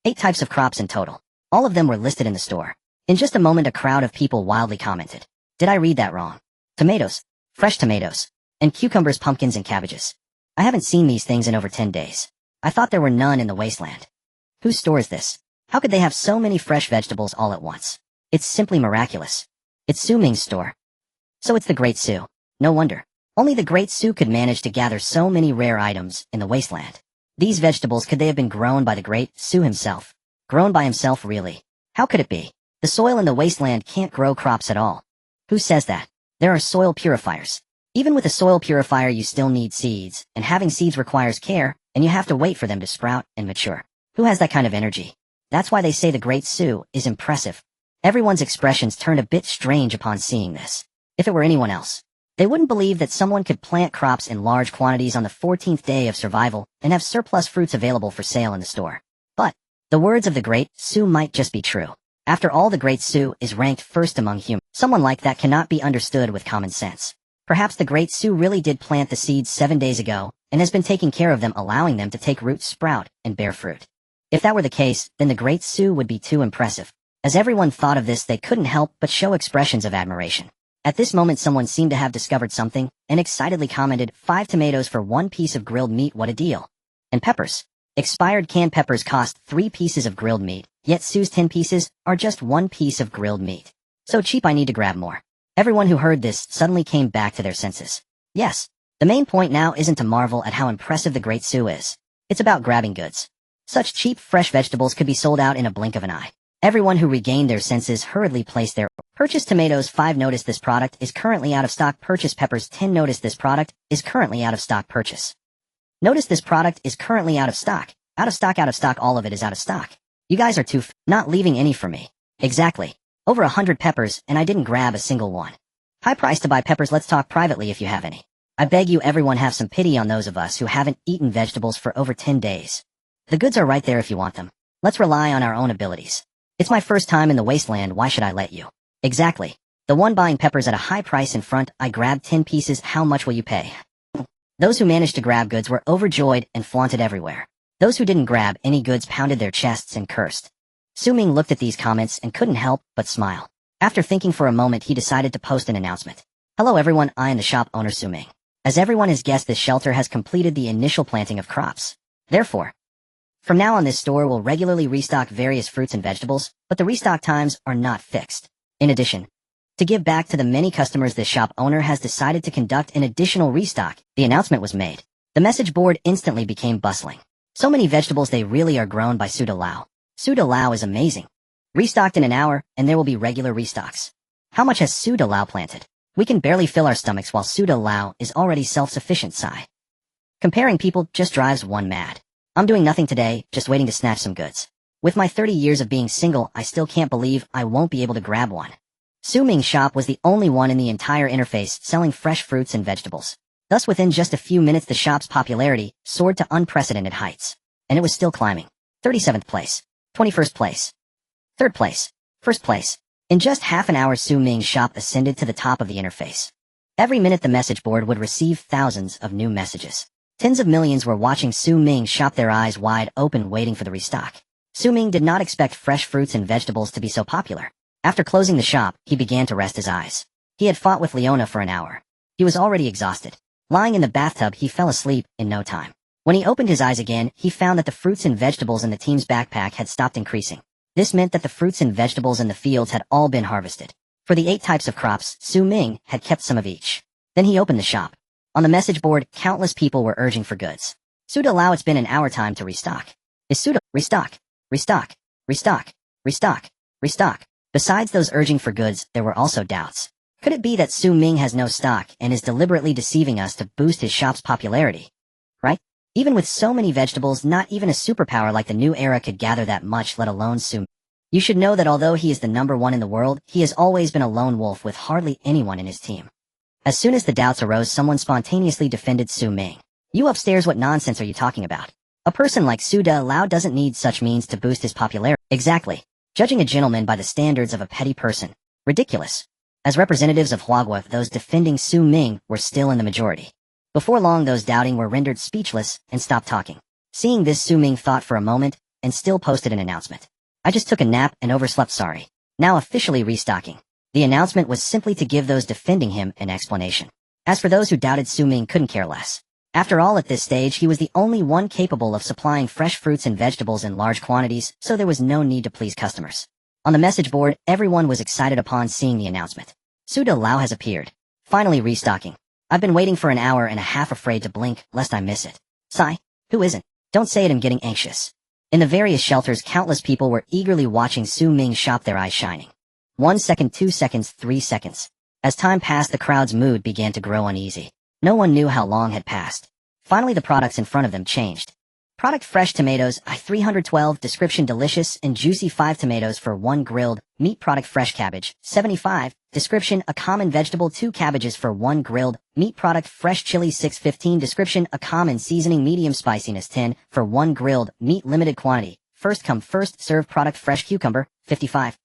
8 types of crops in total. All of them were listed in the store. In just a moment, a crowd of people wildly commented. Did I read that wrong? Tomatoes, fresh tomatoes, and cucumbers, pumpkins, and cabbages. I haven't seen these things in over 10 days. I thought there were none in the Wasteland. Whose store is this? How could they have so many fresh vegetables all at once? It's simply miraculous. It's Ming's store. So it's the Great Sue. No wonder. Only the Great Sue could manage to gather so many rare items in the Wasteland. These vegetables, could they have been grown by the Great Sue himself? Grown by himself, really? How could it be? The soil in the Wasteland can't grow crops at all. Who says that? There are soil purifiers. Even with a soil purifier, you still need seeds, and having seeds requires care, and you have to wait for them to sprout and mature. Who has that kind of energy? That's why they say the Great Sue is impressive. Everyone's expressions turned a bit strange upon seeing this. If it were anyone else, they wouldn't believe that someone could plant crops in large quantities on the 14th day of survival and have surplus fruits available for sale in the store. But the words of the Great Sue might just be true. After all, the Great Sue is ranked first among humans. Someone like that cannot be understood with common sense. Perhaps the Great Sue really did plant the seeds 7 days ago and has been taking care of them, allowing them to take root, sprout, and bear fruit. If that were the case, then the Great Sue would be too impressive. As everyone thought of this, they couldn't help but show expressions of admiration. At this moment, someone seemed to have discovered something and excitedly commented, 5 tomatoes for 1 piece of grilled meat, what a deal. And peppers. Expired canned peppers cost 3 pieces of grilled meat, yet Sue's 10 pieces are just 1 piece of grilled meat. So cheap, I need to grab more. Everyone who heard this suddenly came back to their senses. Yes, the main point now isn't to marvel at how impressive the Great Sue is. It's about grabbing goods. Such cheap, fresh vegetables could be sold out in a blink of an eye. Everyone who regained their senses hurriedly placed their purchase. Tomatoes, 5. Notice this product is currently out of stock. Purchase. Peppers, 10. Notice this product is currently out of stock. Purchase. Notice this product is currently out of stock. Out of stock, out of stock, all of it is out of stock. You guys are not leaving any for me. Exactly. Over 100 peppers, and I didn't grab a single one. High price to buy peppers. Let's talk privately if you have any. I beg you, everyone, have some pity on those of us who haven't eaten vegetables for over 10 days. The goods are right there if you want them. Let's rely on our own abilities. It's my first time in the Wasteland, why should I let you? Exactly. The one buying peppers at a high price in front. I grabbed 10 pieces. How much will you pay? Those who managed to grab goods were overjoyed and flaunted everywhere. Those who didn't grab any goods pounded their chests and cursed. Ming looked at these comments and couldn't help but smile. After thinking for a moment, he decided to post an announcement. Hello everyone, I am the shop owner Ming. As everyone has guessed, this shelter has completed the initial planting of crops. Therefore, from now on, this store will regularly restock various fruits and vegetables, but the restock times are not fixed. In addition, to give back to the many customers, this shop owner has decided to conduct an additional restock. The announcement was made. The message board instantly became bustling. So many vegetables, they really are grown by Su Lao. Su Lao is amazing. Restocked in an hour, and there will be regular restocks. How much has Su Lao planted? We can barely fill our stomachs while Su Lao is already self-sufficient. Sigh. Comparing people just drives one mad. I'm doing nothing today, just waiting to snatch some goods. With my 30 years of being single, I still can't believe I won't be able to grab one. Ming's shop was the only one in the entire interface selling fresh fruits and vegetables. Thus, within just a few minutes, the shop's popularity soared to unprecedented heights. And it was still climbing. 37th place. 21st place. 3rd place. 1st place. In just half an hour, Ming's shop ascended to the top of the interface. Every minute, the message board would receive thousands of new messages. Tens of millions were watching Ming's shop, their eyes wide open, waiting for the restock. Ming did not expect fresh fruits and vegetables to be so popular. After closing the shop, he began to rest his eyes. He had fought with Leona for an hour. He was already exhausted. Lying in the bathtub, he fell asleep in no time. When he opened his eyes again, he found that the fruits and vegetables in the team's backpack had stopped increasing. This meant that the fruits and vegetables in the fields had all been harvested. For the 8 types of crops, Ming had kept some of each. Then he opened the shop. On the message board, countless people were urging for goods. Su Lao, it's been an hour, time to restock. Is Su restock, restock, restock, restock, restock. Besides those urging for goods, there were also doubts. Could it be that Ming has no stock and is deliberately deceiving us to boost his shop's popularity? Right? Even with so many vegetables, not even a superpower like the new era could gather that much, let alone Su. You should know that although he is the #1 in the world, he has always been a lone wolf with hardly anyone in his team. As soon as the doubts arose, someone spontaneously defended Su Ming. You upstairs, what nonsense are you talking about? A person like Su De Lao doesn't need such means to boost his popularity. Exactly. Judging a gentleman by the standards of a petty person. Ridiculous. As representatives of Huagua, those defending Su Ming were still in the majority. Before long, those doubting were rendered speechless and stopped talking. Seeing this, Su Ming thought for a moment and still posted an announcement. I just took a nap and overslept, sorry. Now officially restocking. The announcement was simply to give those defending him an explanation. As for those who doubted, Su Ming couldn't care less. After all, at this stage, he was the only one capable of supplying fresh fruits and vegetables in large quantities, so there was no need to please customers. On the message board, everyone was excited upon seeing the announcement. Su De Lao has appeared. Finally restocking. I've been waiting for an hour and a half, afraid to blink, lest I miss it. Sigh. Who isn't? Don't say it, I'm getting anxious. In the various shelters, countless people were eagerly watching Su Ming shop, their eyes shining. 1 second, 2 seconds, 3 seconds. As time passed, the crowd's mood began to grow uneasy. No one knew how long had passed. Finally, the products in front of them changed. Product: fresh tomatoes, I312, description: delicious and juicy, 5 tomatoes for 1 grilled meat. Product: fresh cabbage, 75, description: a common vegetable, 2 cabbages for 1 grilled meat. Product: fresh chili, 615, description: a common seasoning, medium spiciness, 10 for 1 grilled meat, limited quantity, first come first serve. Product: fresh cucumber, 55.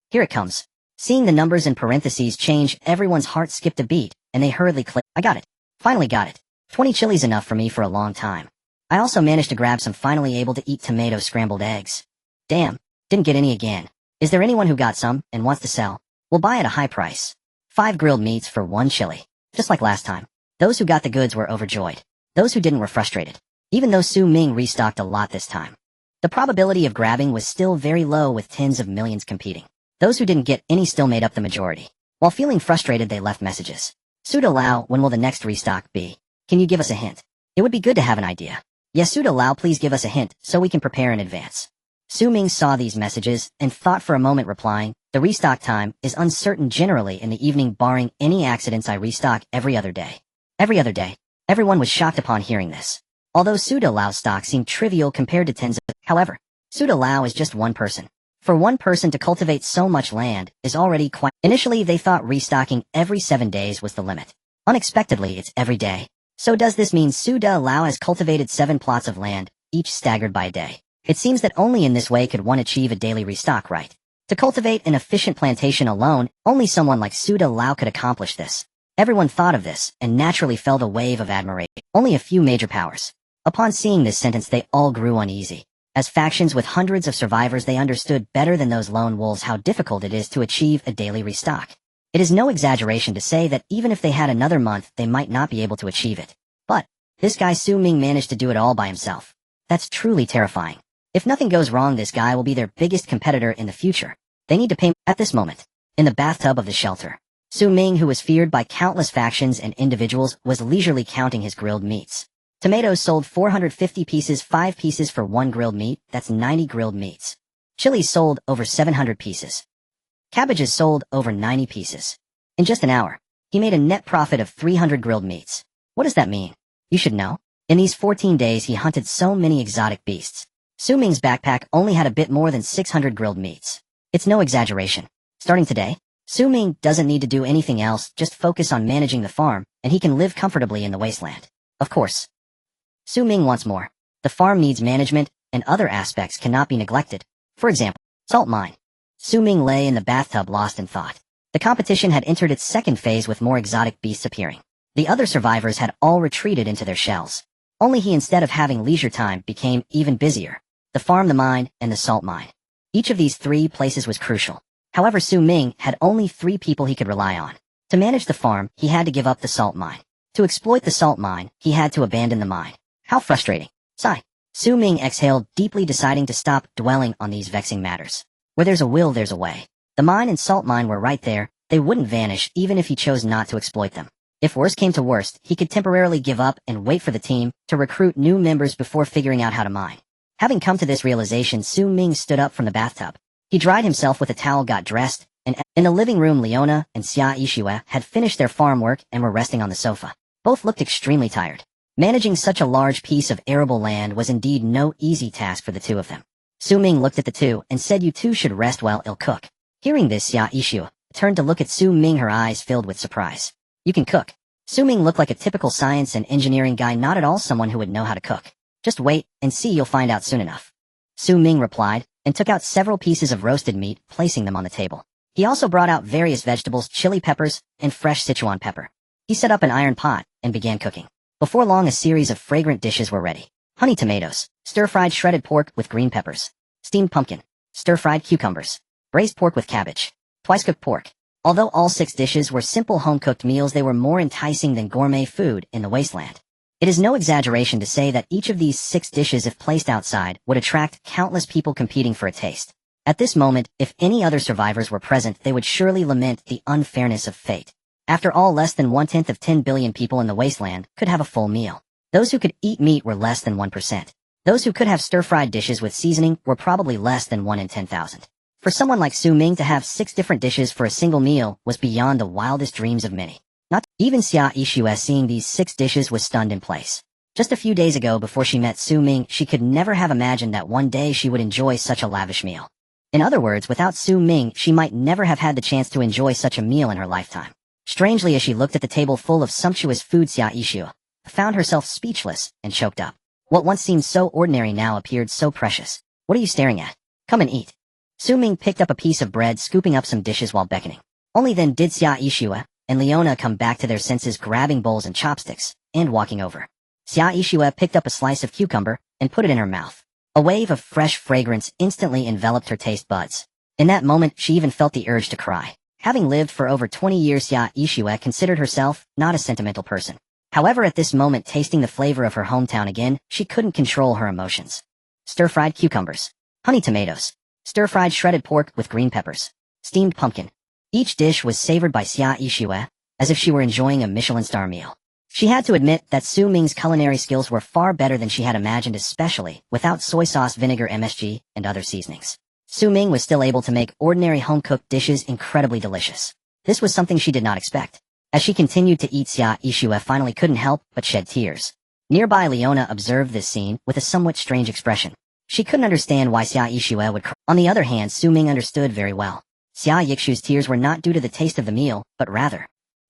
Here it comes. Seeing the numbers in parentheses change, everyone's heart skipped a beat, and they hurriedly clicked. I got it. Finally got it. 20 chilies, enough for me for a long time. I also managed to grab some, finally able to eat tomato scrambled eggs. Damn, didn't get any again. Is there anyone who got some and wants to sell? We'll buy at a high price. 5 grilled meats for 1 chili. Just like last time. Those who got the goods were overjoyed. Those who didn't were frustrated. Even though Su Ming restocked a lot this time, the probability of grabbing was still very low, with tens of millions competing. Those who didn't get any still made up the majority. While feeling frustrated, they left messages. Su De Lao, when will the next restock be? Can you give us a hint? It would be good to have an idea. Yes, Su De Lao, please give us a hint so we can prepare in advance. Su Ming saw these messages and thought for a moment, replying, the restock time is uncertain, generally in the evening, barring any accidents. I restock every other day. Every other day. Everyone was shocked upon hearing this. Although Su De Lao's stock seemed trivial compared to tens of, however, Su De Lao is just one person. For one person to cultivate so much land is already quite. Initially, they thought restocking every 7 days was the limit. Unexpectedly, it's every day. So does this mean Su De Lao has cultivated 7 plots of land, each staggered by a day? It seems that only in this way could one achieve a daily restock, right? To cultivate an efficient plantation alone, only someone like Su De Lao could accomplish this. Everyone thought of this, and naturally felt a wave of admiration. Only a few major powers. Upon seeing this sentence, they all grew uneasy. As factions with hundreds of survivors, they understood better than those lone wolves how difficult it is to achieve a daily restock. It is no exaggeration to say that even if they had another month, they might not be able to achieve it. But this guy Su Ming managed to do it all by himself. That's truly terrifying. If nothing goes wrong, this guy will be their biggest competitor in the future. They need to pay. At this moment, in the bathtub of the shelter, Su Ming, who was feared by countless factions and individuals, was leisurely counting his grilled meats. Tomatoes sold 450 pieces, 5 pieces for 1 grilled meat, that's 90 grilled meats. Chilies sold over 700 pieces. Cabbages sold over 90 pieces. In just an hour, he made a net profit of 300 grilled meats. What does that mean? You should know. In these 14 days, he hunted so many exotic beasts. Su Ming's backpack only had a bit more than 600 grilled meats. It's no exaggeration. Starting today, Su Ming doesn't need to do anything else, just focus on managing the farm, and he can live comfortably in the wasteland. Of course, Su Ming wants more. The farm needs management, and other aspects cannot be neglected. For example, salt mine. Su Ming lay in the bathtub lost in thought. The competition had entered its second phase, with more exotic beasts appearing. The other survivors had all retreated into their shells. Only he, instead of having leisure time, became even busier. The farm, the mine, and the salt mine. Each of these 3 places was crucial. However, Su Ming had only 3 people he could rely on. To manage the farm, he had to give up the salt mine. To exploit the salt mine, he had to abandon the mine. How frustrating. Sigh. Su Ming exhaled deeply, deciding to stop dwelling on these vexing matters. Where there's a will, there's a way. The mine and salt mine were right there. They wouldn't vanish even if he chose not to exploit them. If worst came to worst, he could temporarily give up and wait for the team to recruit new members before figuring out how to mine. Having come to this realization, Su Ming stood up from the bathtub. He dried himself with a towel, got dressed, and in the living room, Leona and Xia Ishiwa had finished their farm work and were resting on the sofa. Both looked extremely tired. Managing such a large piece of arable land was indeed no easy task for the two of them. Ming looked at the two and said, "You two should rest while I'll cook." Hearing this, Xia Yixue turned to look at Ming, her eyes filled with surprise. "You can cook?" Ming looked like a typical science and engineering guy, not at all someone who would know how to cook. "Just wait and see, you'll find out soon enough." Ming replied, and took out several pieces of roasted meat, placing them on the table. He also brought out various vegetables, chili peppers, and fresh Sichuan pepper. He set up an iron pot and began cooking. Before long, a series of fragrant dishes were ready. Honey tomatoes, stir-fried shredded pork with green peppers, steamed pumpkin, stir-fried cucumbers, braised pork with cabbage, twice-cooked pork. Although all 6 dishes were simple home-cooked meals, they were more enticing than gourmet food in the wasteland. It is no exaggeration to say that each of these 6 dishes, if placed outside, would attract countless people competing for a taste. At this moment, if any other survivors were present, they would surely lament the unfairness of fate. After all, less than 1/10 of 10 billion people in the wasteland could have a full meal. Those who could eat meat were less than 1%. Those who could have stir-fried dishes with seasoning were probably less than 1 in 10,000. For someone like Ming to have 6 different dishes for a single meal was beyond the wildest dreams of many. Not even Xia Yixue, seeing these 6 dishes, was stunned in place. Just a few days ago, before she met Ming, she could never have imagined that one day she would enjoy such a lavish meal. In other words, without Ming, she might never have had the chance to enjoy such a meal in her lifetime. Strangely, as she looked at the table full of sumptuous food, Xia Yixue found herself speechless and choked up. What once seemed so ordinary now appeared so precious. "What are you staring at? Come and eat." Ming picked up a piece of bread, scooping up some dishes while beckoning. Only then did Xia Yixue and Leona come back to their senses, grabbing bowls and chopsticks and walking over. Xia Yixue picked up a slice of cucumber and put it in her mouth. A wave of fresh fragrance instantly enveloped her taste buds. In that moment, she even felt the urge to cry. Having lived for over 20 years, Xia Yixue considered herself not a sentimental person. However, at this moment, tasting the flavor of her hometown again, she couldn't control her emotions. Stir-fried cucumbers, honey tomatoes, stir-fried shredded pork with green peppers, steamed pumpkin. Each dish was savored by Xia Yixue, as if she were enjoying a Michelin star meal. She had to admit that Ming's culinary skills were far better than she had imagined, especially without soy sauce, vinegar, MSG, and other seasonings. Ming was still able to make ordinary home-cooked dishes incredibly delicious. This was something she did not expect. As she continued to eat, Xia Yixue finally couldn't help but shed tears. Nearby, Leona observed this scene with a somewhat strange expression. She couldn't understand why Xia Yixue would cry. On the other hand, Ming understood very well. Xia Yixue's tears were not due to the taste of the meal, but rather,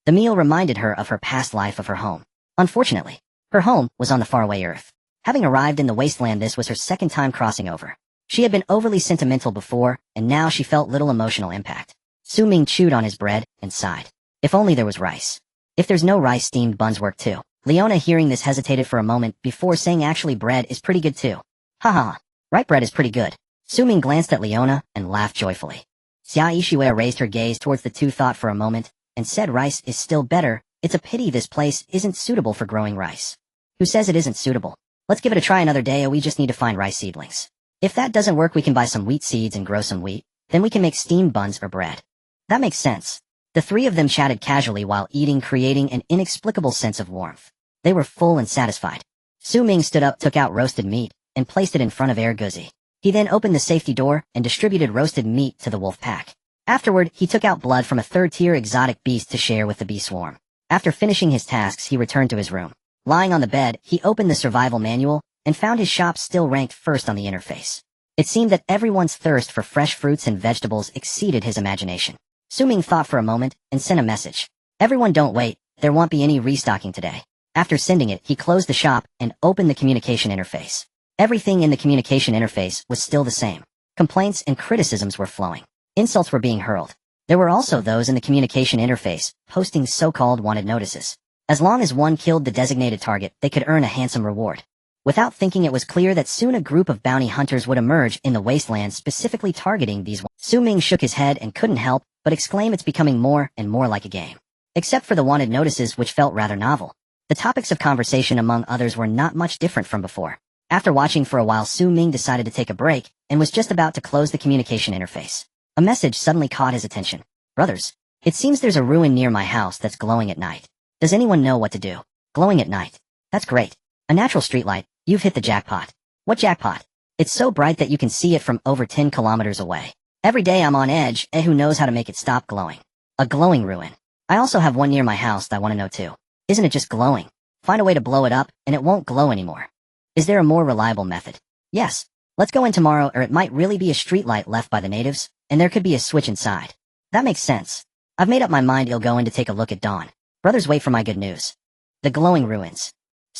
the meal reminded her of her past life, of her home. Unfortunately, her home was on the faraway Earth. Having arrived in the wasteland, this was her second time crossing over. She had been overly sentimental before, and now she felt little emotional impact. Ming chewed on his bread and sighed. If only there was rice. If there's no rice, steamed buns work too. Leona, hearing this, hesitated for a moment before saying, "Actually, bread is pretty good too." Haha, right, bread is pretty good. Ming glanced at Leona and laughed joyfully. Xia Yixue raised her gaze towards the two, thought for a moment, and said, "Rice is still better. It's a pity this place isn't suitable for growing rice." "Who says it isn't suitable? Let's give it a try another day. We just need to find rice seedlings. If that doesn't work, we can buy some wheat seeds and grow some wheat. Then we can make steamed buns or bread." "That makes sense." The three of them chatted casually while eating, creating an inexplicable sense of warmth. They were full and satisfied. Ming stood up, took out roasted meat, and placed it in front of Guzi. He then opened the safety door and distributed roasted meat to the wolf pack. Afterward, he took out blood from a third-tier exotic beast to share with the bee swarm. After finishing his tasks, he returned to his room. Lying on the bed, he opened the survival manual and found his shop still ranked first on the interface. It seemed that everyone's thirst for fresh fruits and vegetables exceeded his imagination. Ming thought for a moment and sent a message. "Everyone, don't wait. There won't be any restocking today." After sending it, he closed the shop and opened the communication interface. Everything in the communication interface was still the same. Complaints and criticisms were flowing. Insults were being hurled. There were also those in the communication interface posting so-called wanted notices. As long as one killed the designated target, they could earn a handsome reward. Without thinking, it was clear that soon a group of bounty hunters would emerge in the wasteland, specifically targeting these ones. Ming shook his head and couldn't help but exclaim, "It's becoming more and more like a game." Except for the wanted notices, which felt rather novel. The topics of conversation among others were not much different from before. After watching for a while, Ming decided to take a break and was just about to close the communication interface. A message suddenly caught his attention. "Brothers, it seems there's a ruin near my house that's glowing at night. Does anyone know what to do?" "Glowing at night? That's great. A natural streetlight. You've hit the jackpot." "What jackpot?" "It's so bright that you can see it from over 10 kilometers away. Every day I'm on edge, who knows how to make it stop glowing?" "A glowing ruin. I also have one near my house that I want to know too. Isn't it just glowing?" Find a way to blow it up, and it won't glow anymore. Is there a more reliable method? Yes. Let's go in tomorrow, or it might really be a streetlight left by the natives, and there could be a switch inside. That makes sense. I've made up my mind he'll go in to take a look at dawn. Brothers, wait for my good news. The glowing ruins.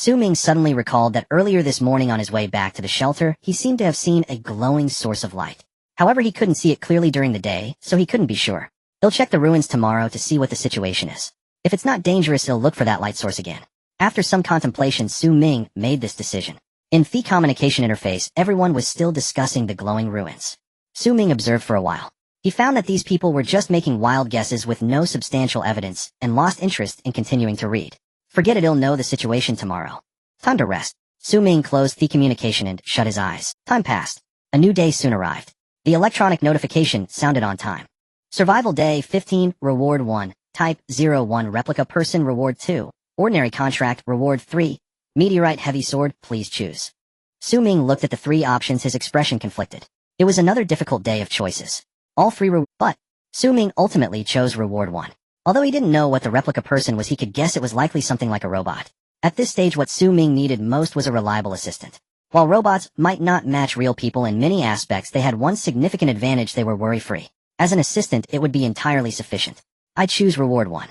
Ming suddenly recalled that earlier this morning on his way back to the shelter, he seemed to have seen a glowing source of light. However, he couldn't see it clearly during the day, so he couldn't be sure. He'll check the ruins tomorrow to see what the situation is. If it's not dangerous, he'll look for that light source again. After some contemplation, Ming made this decision. In the communication interface, everyone was still discussing the glowing ruins. Ming observed for a while. He found that these people were just making wild guesses with no substantial evidence, and lost interest in continuing to read. Forget it, he'll know the situation tomorrow. Time to rest. Ming closed the communication and shut his eyes. Time passed. A new day soon arrived. The electronic notification sounded on time. Survival Day 15, Reward 1, Type 01 Replica Person Reward 2, Ordinary Contract Reward 3, Meteorite Heavy Sword, please choose. Ming looked at the three options, his expression conflicted. It was another difficult day of choices. All three but Ming ultimately chose Reward 1. Although he didn't know what the replica person was, he could guess it was likely something like a robot. At this stage, what Ming needed most was a reliable assistant. While robots might not match real people in many aspects, they had one significant advantage: they were worry-free. As an assistant, it would be entirely sufficient. I'd choose Reward 1.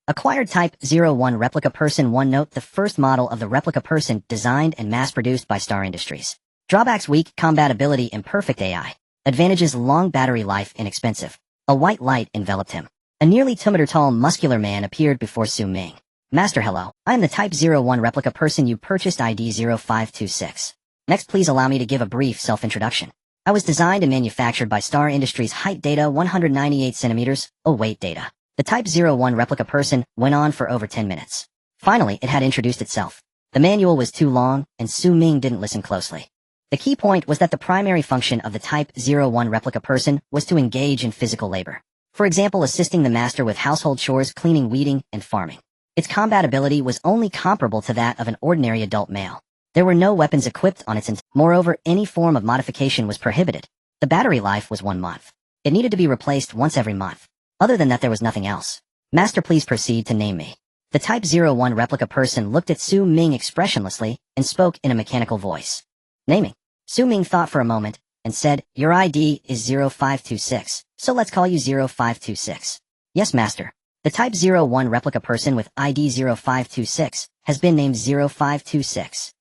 Acquired Type 01 Replica Person 1. Note: the first model of the replica person designed and mass-produced by Star Industries. Drawbacks: weak compatibility, imperfect AI. Advantages: long battery life, inexpensive. A white light enveloped him. A nearly 2-meter-tall muscular man appeared before Ming. Master, hello. I am the Type 01 replica person you purchased, ID 0526. Next, please allow me to give a brief self-introduction. I was designed and manufactured by Star Industries. Height data 198 centimeters. Weight data. The Type 01 replica person went on for over 10 minutes. Finally, it had introduced itself. The manual was too long, and Ming didn't listen closely. The key point was that the primary function of the Type 01 replica person was to engage in physical labor. For example, assisting the master with household chores, cleaning, weeding, and farming. Its compatibility was only comparable to that of an ordinary adult male. There were no weapons equipped on its moreover, any form of modification was prohibited. The battery life was 1 month. It needed to be replaced once every month. Other than that, there was nothing else. Master, please proceed to name me. The Type 01 replica person looked at Ming expressionlessly and spoke in a mechanical voice. Naming. Ming thought for a moment and said, your ID is 0526, so let's call you 0526. Yes, Master. The Type 01 replica person with ID 0526 has been named 0526.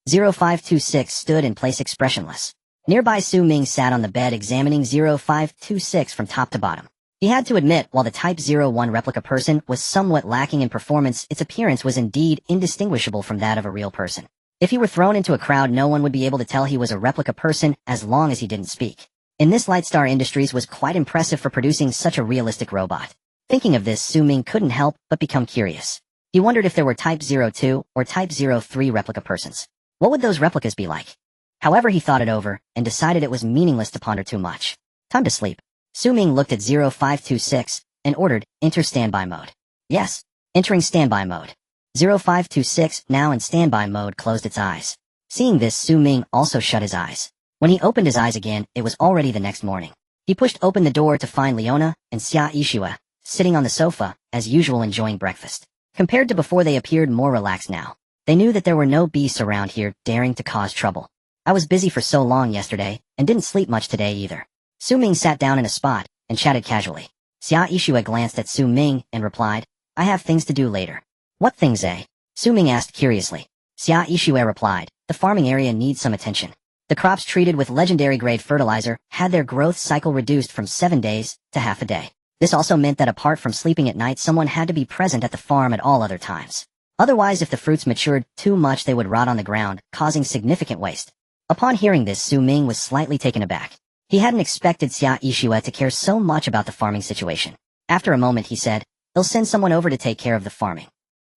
0526 stood in place expressionless. Nearby, Ming sat on the bed examining 0526 from top to bottom. He had to admit, while the Type 01 replica person was somewhat lacking in performance, its appearance was indeed indistinguishable from that of a real person. If he were thrown into a crowd, no one would be able to tell he was a replica person as long as he didn't speak. In this light, Star Industries was quite impressive for producing such a realistic robot. Thinking of this, Ming couldn't help but become curious. He wondered if there were Type 02 or Type 03 replica persons. What would those replicas be like? However, he thought it over and decided it was meaningless to ponder too much. Time to sleep. Ming looked at 0526 and ordered, enter standby mode. Yes, entering standby mode. 0526, now in standby mode, closed its eyes. Seeing this, Ming also shut his eyes. When he opened his eyes again, it was already the next morning. He pushed open the door to find Leona and Xia Ishua sitting on the sofa, as usual, enjoying breakfast. Compared to before, they appeared more relaxed now. They knew that there were no beasts around here daring to cause trouble. I was busy for so long yesterday, and didn't sleep much today either. Ming sat down in a spot and chatted casually. Xia Ishua glanced at Ming and replied, I have things to do later. What things, eh? Ming asked curiously. Xia Ishua replied, the farming area needs some attention. The crops treated with legendary-grade fertilizer had their growth cycle reduced from 7 days to half a day. This also meant that apart from sleeping at night, someone had to be present at the farm at all other times. Otherwise, if the fruits matured too much, they would rot on the ground, causing significant waste. Upon hearing this, Ming was slightly taken aback. He hadn't expected Xia Ishua to care so much about the farming situation. After a moment, he said, they'll send someone over to take care of the farming.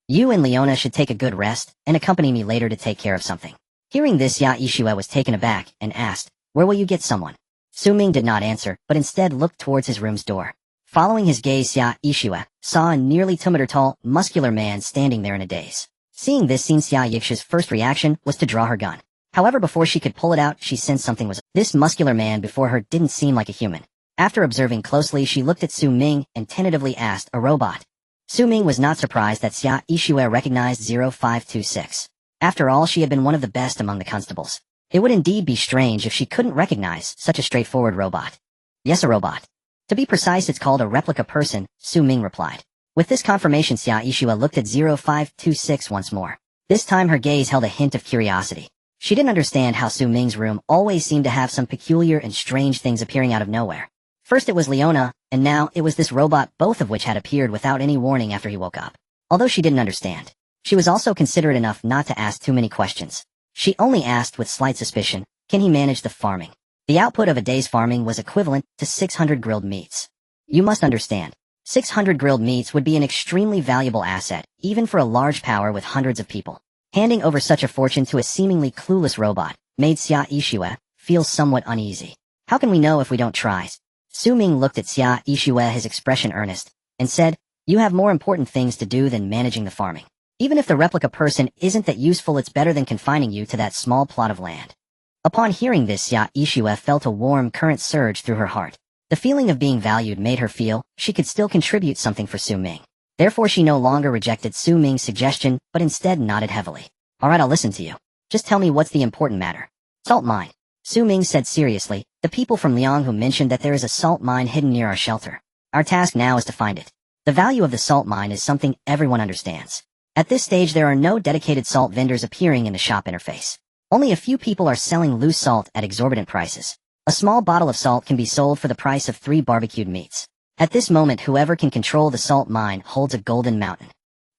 You and Leona should take a good rest and accompany me later to take care of something. Hearing this, Xia Ishua was taken aback and asked, where will you get someone? Ming did not answer, but instead looked towards his room's door. Following his gaze, Xia Ishua saw a nearly 2-meter-tall, muscular man standing there in a daze. Seeing this scene, Xia Yixua's first reaction was to draw her gun. However, before she could pull it out, she sensed something was. This muscular man before her didn't seem like a human. After observing closely, she looked at Ming and tentatively asked, a robot? Su Ming was not surprised that Xia Yixue recognized 0526. After all, she had been one of the best among the constables. It would indeed be strange if she couldn't recognize such a straightforward robot. Yes, a robot. To be precise, it's called a replica person, Su Ming replied. With this confirmation, Xia Yixue looked at 0526 once more. This time her gaze held a hint of curiosity. She didn't understand how Su Ming's room always seemed to have some peculiar and strange things appearing out of nowhere. First it was Leona, and now it was this robot, both of which had appeared without any warning after he woke up. Although she didn't understand, she was also considerate enough not to ask too many questions. She only asked with slight suspicion, can he manage the farming? The output of a day's farming was equivalent to 600 grilled meats. You must understand, 600 grilled meats would be an extremely valuable asset, even for a large power with hundreds of people. Handing over such a fortune to a seemingly clueless robot made Xia Yixue feel somewhat uneasy. How can we know if we don't try? Su Ming looked at Xia Yixue, his expression earnest, and said, you have more important things to do than managing the farming. Even if the replica person isn't that useful, it's better than confining you to that small plot of land. Upon hearing this, Xia Yixue felt a warm current surge through her heart. The feeling of being valued made her feel she could still contribute something for Su Ming. Therefore she no longer rejected Su Ming's suggestion, but instead nodded heavily. Alright, I'll listen to you. Just tell me what's the important matter. Salt mine. Su Ming said seriously, the people from Liang who mentioned that there is a salt mine hidden near our shelter. Our task now is to find it. The value of the salt mine is something everyone understands. At this stage there are no dedicated salt vendors appearing in the shop interface. Only a few people are selling loose salt at exorbitant prices. A small bottle of salt can be sold for the price of 3 barbecued meats. At this moment, whoever can control the salt mine holds a golden mountain.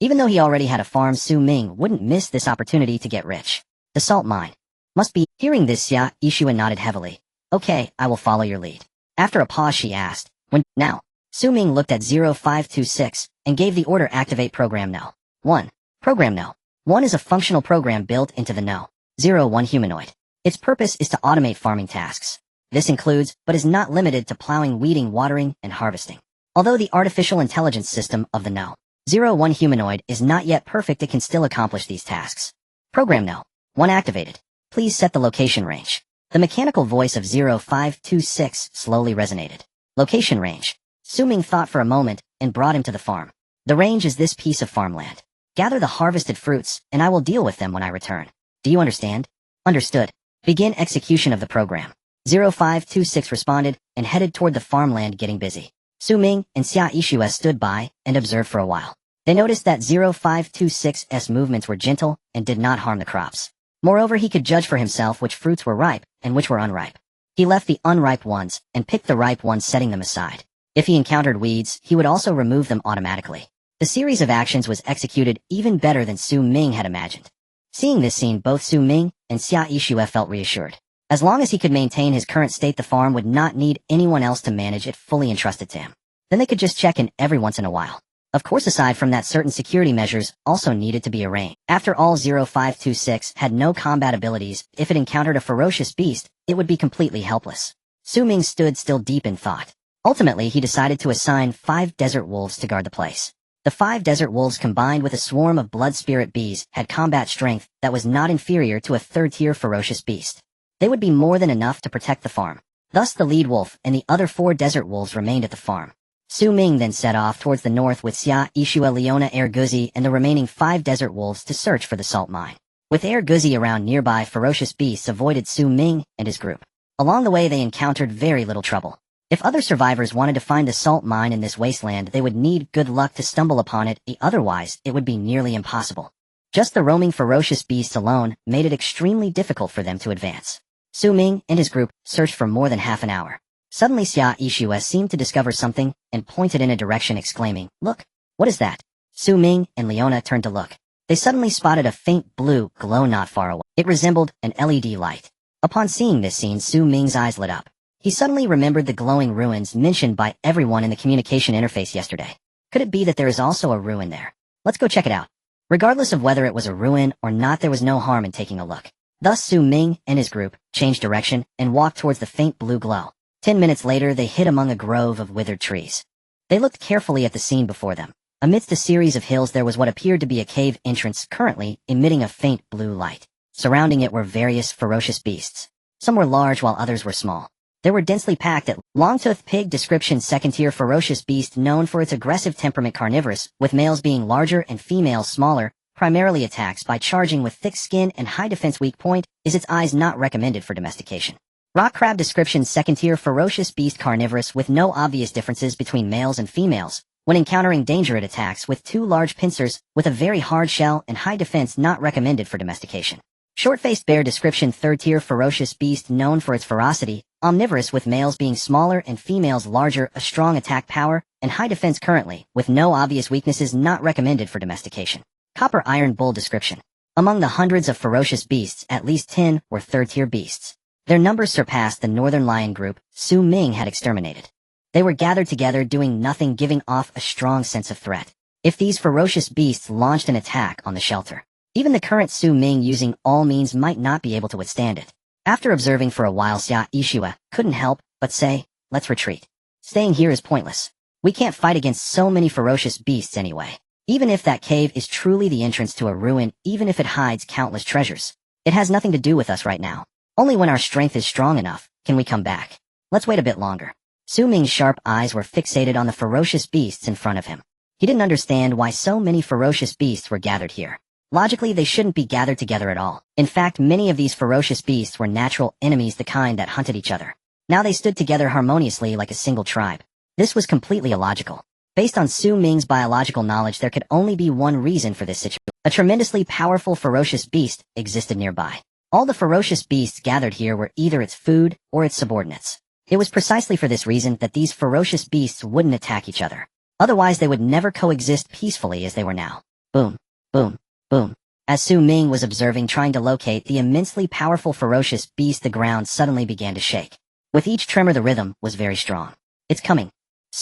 Even though he already had a farm, Su Ming wouldn't miss this opportunity to get rich. The salt mine must be. Hearing this, Xia Yixue nodded heavily. Okay, I will follow your lead. After a pause she asked, when? Now. Su Ming looked at 0526 and gave the order, activate program No. 1. Program No. 1 is a functional program built into the No. 01 humanoid. Its purpose is to automate farming tasks. This includes, but is not limited to plowing, weeding, watering, and harvesting. Although the artificial intelligence system of the No. 01 humanoid is not yet perfect, it can still accomplish these tasks. Program No. 1 activated. Please set the location range. The mechanical voice of 0526 slowly resonated. Location range. Su Ming thought for a moment and brought him to the farm. The range is this piece of farmland. Gather the harvested fruits, and I will deal with them when I return. Do you understand? Understood. Begin execution of the program. 0526 responded and headed toward the farmland, getting busy. Su Ming and Xia Yixue stood by and observed for a while. They noticed that 0526's movements were gentle and did not harm the crops. Moreover, he could judge for himself which fruits were ripe and which were unripe. He left the unripe ones and picked the ripe ones, setting them aside. If he encountered weeds, he would also remove them automatically. The series of actions was executed even better than Su Ming had imagined. Seeing this scene, both Su Ming and Xia Yixue felt reassured. As long as he could maintain his current state, the farm would not need anyone else to manage it, fully entrusted to him. Then they could just check in every once in a while. Of course, aside from that, certain security measures also needed to be arranged. After all, 0526 had no combat abilities. If it encountered a ferocious beast, it would be completely helpless. Su Ming stood still, deep in thought. Ultimately, he decided to assign 5 desert wolves to guard the place. The 5 desert wolves, combined with a swarm of blood spirit bees, had combat strength that was not inferior to a third-tier ferocious beast. They would be more than enough to protect the farm. Thus the lead wolf and the other 4 desert wolves remained at the farm. Su Ming then set off towards the north with Xia Yixue, Leona, Erguzi, and the remaining 5 desert wolves to search for the salt mine. With Erguzi around nearby, ferocious beasts avoided Su Ming and his group. Along the way they encountered very little trouble. If other survivors wanted to find the salt mine in this wasteland, they would need good luck to stumble upon it, otherwise it would be nearly impossible. Just the roaming ferocious beasts alone made it extremely difficult for them to advance. Su Ming and his group searched for more than half an hour. Suddenly Xia Yixue seemed to discover something and pointed in a direction, exclaiming, "Look! What is that?" Su Ming and Leona turned to look. They suddenly spotted a faint blue glow not far away. It resembled an LED light. Upon seeing this scene, Su Ming's eyes lit up. He suddenly remembered the glowing ruins mentioned by everyone in the communication interface yesterday. Could it be that there is also a ruin there? Let's go check it out. Regardless of whether it was a ruin or not, there was no harm in taking a look. Thus Su Ming and his group changed direction and walked towards the faint blue glow. 10 minutes later, they hid among a grove of withered trees. They looked carefully at the scene before them. Amidst a series of hills there was what appeared to be a cave entrance, currently emitting a faint blue light. Surrounding it were various ferocious beasts. Some were large while others were small. They were densely packed at long-toothed pig description second-tier ferocious beast known for its aggressive temperament carnivorous, with males being larger and females smaller, primarily attacks by charging with thick skin and high defense weak point, is its eyes not recommended for domestication. Rock crab description second-tier ferocious beast carnivorous with no obvious differences between males and females. When encountering danger it attacks with two large pincers, with a very hard shell and high defense not recommended for domestication. Short-faced bear description third-tier ferocious beast known for its ferocity, omnivorous with males being smaller and females larger, a strong attack power, and high defense currently, with no obvious weaknesses not recommended for domestication. Copper iron bull description. Among the hundreds of ferocious beasts, at least 10 were third-tier beasts. Their numbers surpassed the northern lion group Ming had exterminated. They were gathered together doing nothing, giving off a strong sense of threat. If these ferocious beasts launched an attack on the shelter, even the current Ming using all means might not be able to withstand it. After observing for a while, Xia Yixue couldn't help but say, "Let's retreat. Staying here is pointless. We can't fight against so many ferocious beasts anyway. Even if that cave is truly the entrance to a ruin, even if it hides countless treasures, it has nothing to do with us right now. Only when our strength is strong enough can we come back. Let's wait a bit longer." Ming's sharp eyes were fixated on the ferocious beasts in front of him. He didn't understand why so many ferocious beasts were gathered here. Logically, they shouldn't be gathered together at all. In fact, many of these ferocious beasts were natural enemies, the kind that hunted each other. Now they stood together harmoniously like a single tribe. This was completely illogical. Based on Ming's biological knowledge, there could only be one reason for this situation. A tremendously powerful ferocious beast existed nearby. All the ferocious beasts gathered here were either its food or its subordinates. It was precisely for this reason that these ferocious beasts wouldn't attack each other. Otherwise, they would never coexist peacefully as they were now. Boom, boom, boom. As Ming was observing, trying to locate the immensely powerful ferocious beast, the ground suddenly began to shake. With each tremor, the rhythm was very strong. "It's coming."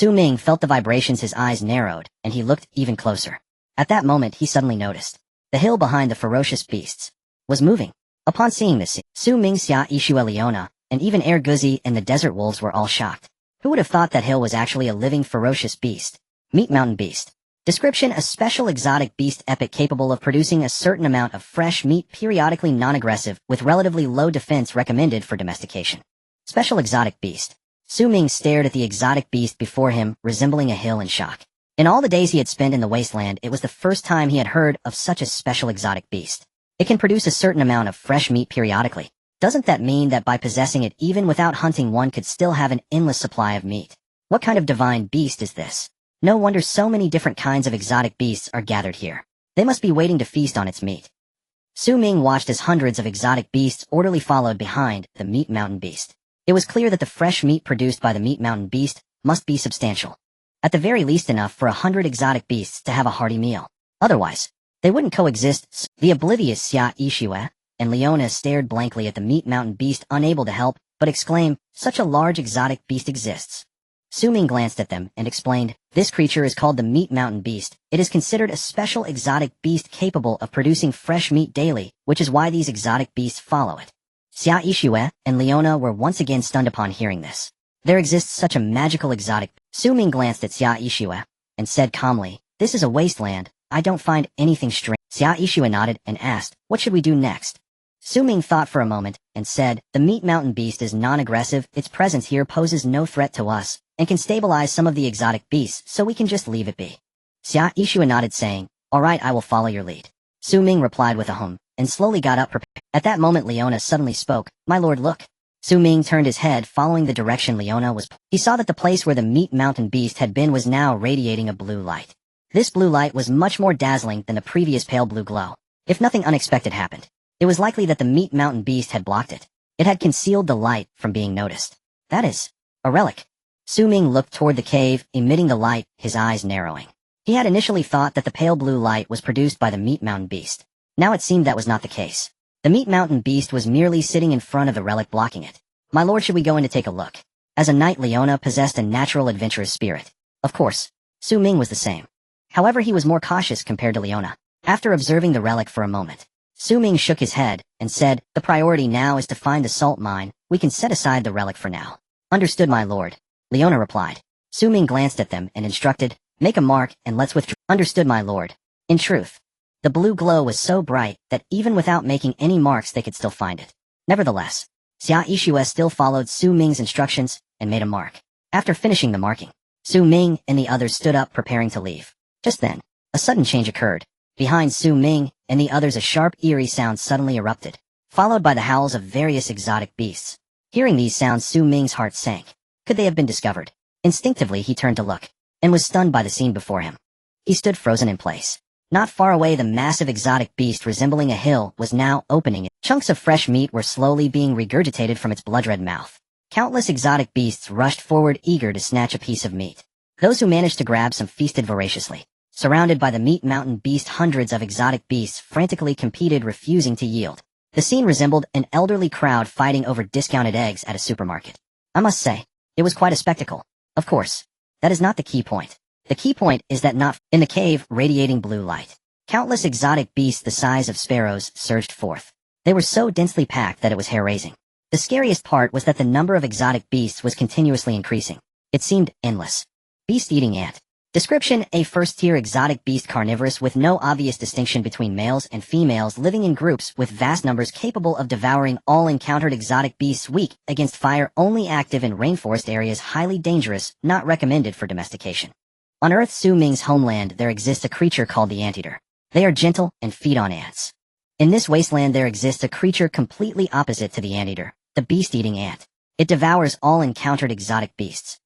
Ming felt the vibrations, his eyes narrowed, and he looked even closer. At that moment, he suddenly noticed. The hill behind the ferocious beasts was moving. Upon seeing this, Ming, Xia Yixue, Leona, and even Air Guzi and the desert wolves were all shocked. Who would have thought that hill was actually a living ferocious beast? Meat mountain beast. Description: a special exotic beast epic capable of producing a certain amount of fresh meat, periodically non-aggressive, with relatively low defense, recommended for domestication. Special exotic beast. Ming stared at the exotic beast before him, resembling a hill, in shock. In all the days he had spent in the Wasteland, it was the first time he had heard of such a special exotic beast. It can produce a certain amount of fresh meat periodically. Doesn't that mean that by possessing it, even without hunting, one could still have an endless supply of meat? What kind of divine beast is this? No wonder so many different kinds of exotic beasts are gathered here. They must be waiting to feast on its meat. Ming watched as hundreds of exotic beasts orderly followed behind the meat mountain beast. It was clear that the fresh meat produced by the meat mountain beast must be substantial. At the very least enough for 100 exotic beasts to have a hearty meal. Otherwise, they wouldn't coexist. The oblivious Xia Yixue and Leona stared blankly at the meat mountain beast, unable to help but exclaim, "Such a large exotic beast exists." Ming glanced at them and explained, "This creature is called the meat mountain beast. It is considered a special exotic beast capable of producing fresh meat daily, which is why these exotic beasts follow it." Xia Yixue and Leona were once again stunned upon hearing this. There exists such a magical exotic. Ming glanced at Xia Yixue and said calmly, "This is a wasteland. I don't find anything strange." Xia Yixue nodded and asked, "What should we do next?" Ming thought for a moment and said, "The meat mountain beast is non-aggressive. Its presence here poses no threat to us and can stabilize some of the exotic beasts, so we can just leave it be." Xia Yixue nodded, saying, "All right, I will follow your lead." Ming replied with a hum and slowly got up. At that moment, Leona suddenly spoke, "My lord, look." Ming turned his head, following the direction Leona was. He saw that the place where the meat mountain beast had been was now radiating a blue light. This blue light was much more dazzling than the previous pale blue glow. If nothing unexpected happened, it was likely that the meat mountain beast had blocked it. It had concealed the light from being noticed. That is a relic. Ming looked toward the cave, emitting the light, his eyes narrowing. He had initially thought that the pale blue light was produced by the meat mountain beast. Now it seemed that was not the case. The meat mountain beast was merely sitting in front of the relic, blocking it. "My lord, should we go in to take a look?" As a knight, Leona possessed a natural adventurous spirit. Of course, Ming was the same. However, he was more cautious compared to Leona. After observing the relic for a moment, Ming shook his head and said, "The priority now is to find the salt mine. We can set aside the relic for now." "Understood, my lord," Leona replied. Ming glanced at them and instructed, "Make a mark and let's withdraw." "Understood, my lord." In truth, the blue glow was so bright that even without making any marks they could still find it. Nevertheless, Xia Yishue still followed Su Ming's instructions and made a mark. After finishing the marking, Su Ming and the others stood up preparing to leave. Just then, a sudden change occurred. Behind Su Ming and the others a sharp, eerie sound suddenly erupted, followed by the howls of various exotic beasts. Hearing these sounds, Su Ming's heart sank. Could they have been discovered? Instinctively, he turned to look, and was stunned by the scene before him. He stood frozen in place. Not far away, the massive exotic beast resembling a hill was now opening. Chunks of fresh meat were slowly being regurgitated from its blood-red mouth. Countless exotic beasts rushed forward eager to snatch a piece of meat. Those who managed to grab some feasted voraciously. Surrounded by the meat mountain beast, hundreds of exotic beasts frantically competed, refusing to yield. The scene resembled an elderly crowd fighting over discounted eggs at a supermarket. I must say, it was quite a spectacle. Of course, that is not the key point. The key point is that not in the cave, radiating blue light, countless exotic beasts the size of sparrows surged forth. They were so densely packed that it was hair-raising. The scariest part was that the number of exotic beasts was continuously increasing. It seemed endless. Beast-eating ant. Description: a first-tier exotic beast, carnivorous with no obvious distinction between males and females, living in groups with vast numbers, capable of devouring all encountered exotic beasts, weak against fire, only active in rainforest areas, highly dangerous, not recommended for domestication. On Earth, Su Ming's homeland, there exists a creature called the anteater. They are gentle and feed on ants. In this wasteland, there exists a creature completely opposite to the anteater, the beast-eating ant. It devours all encountered exotic beasts.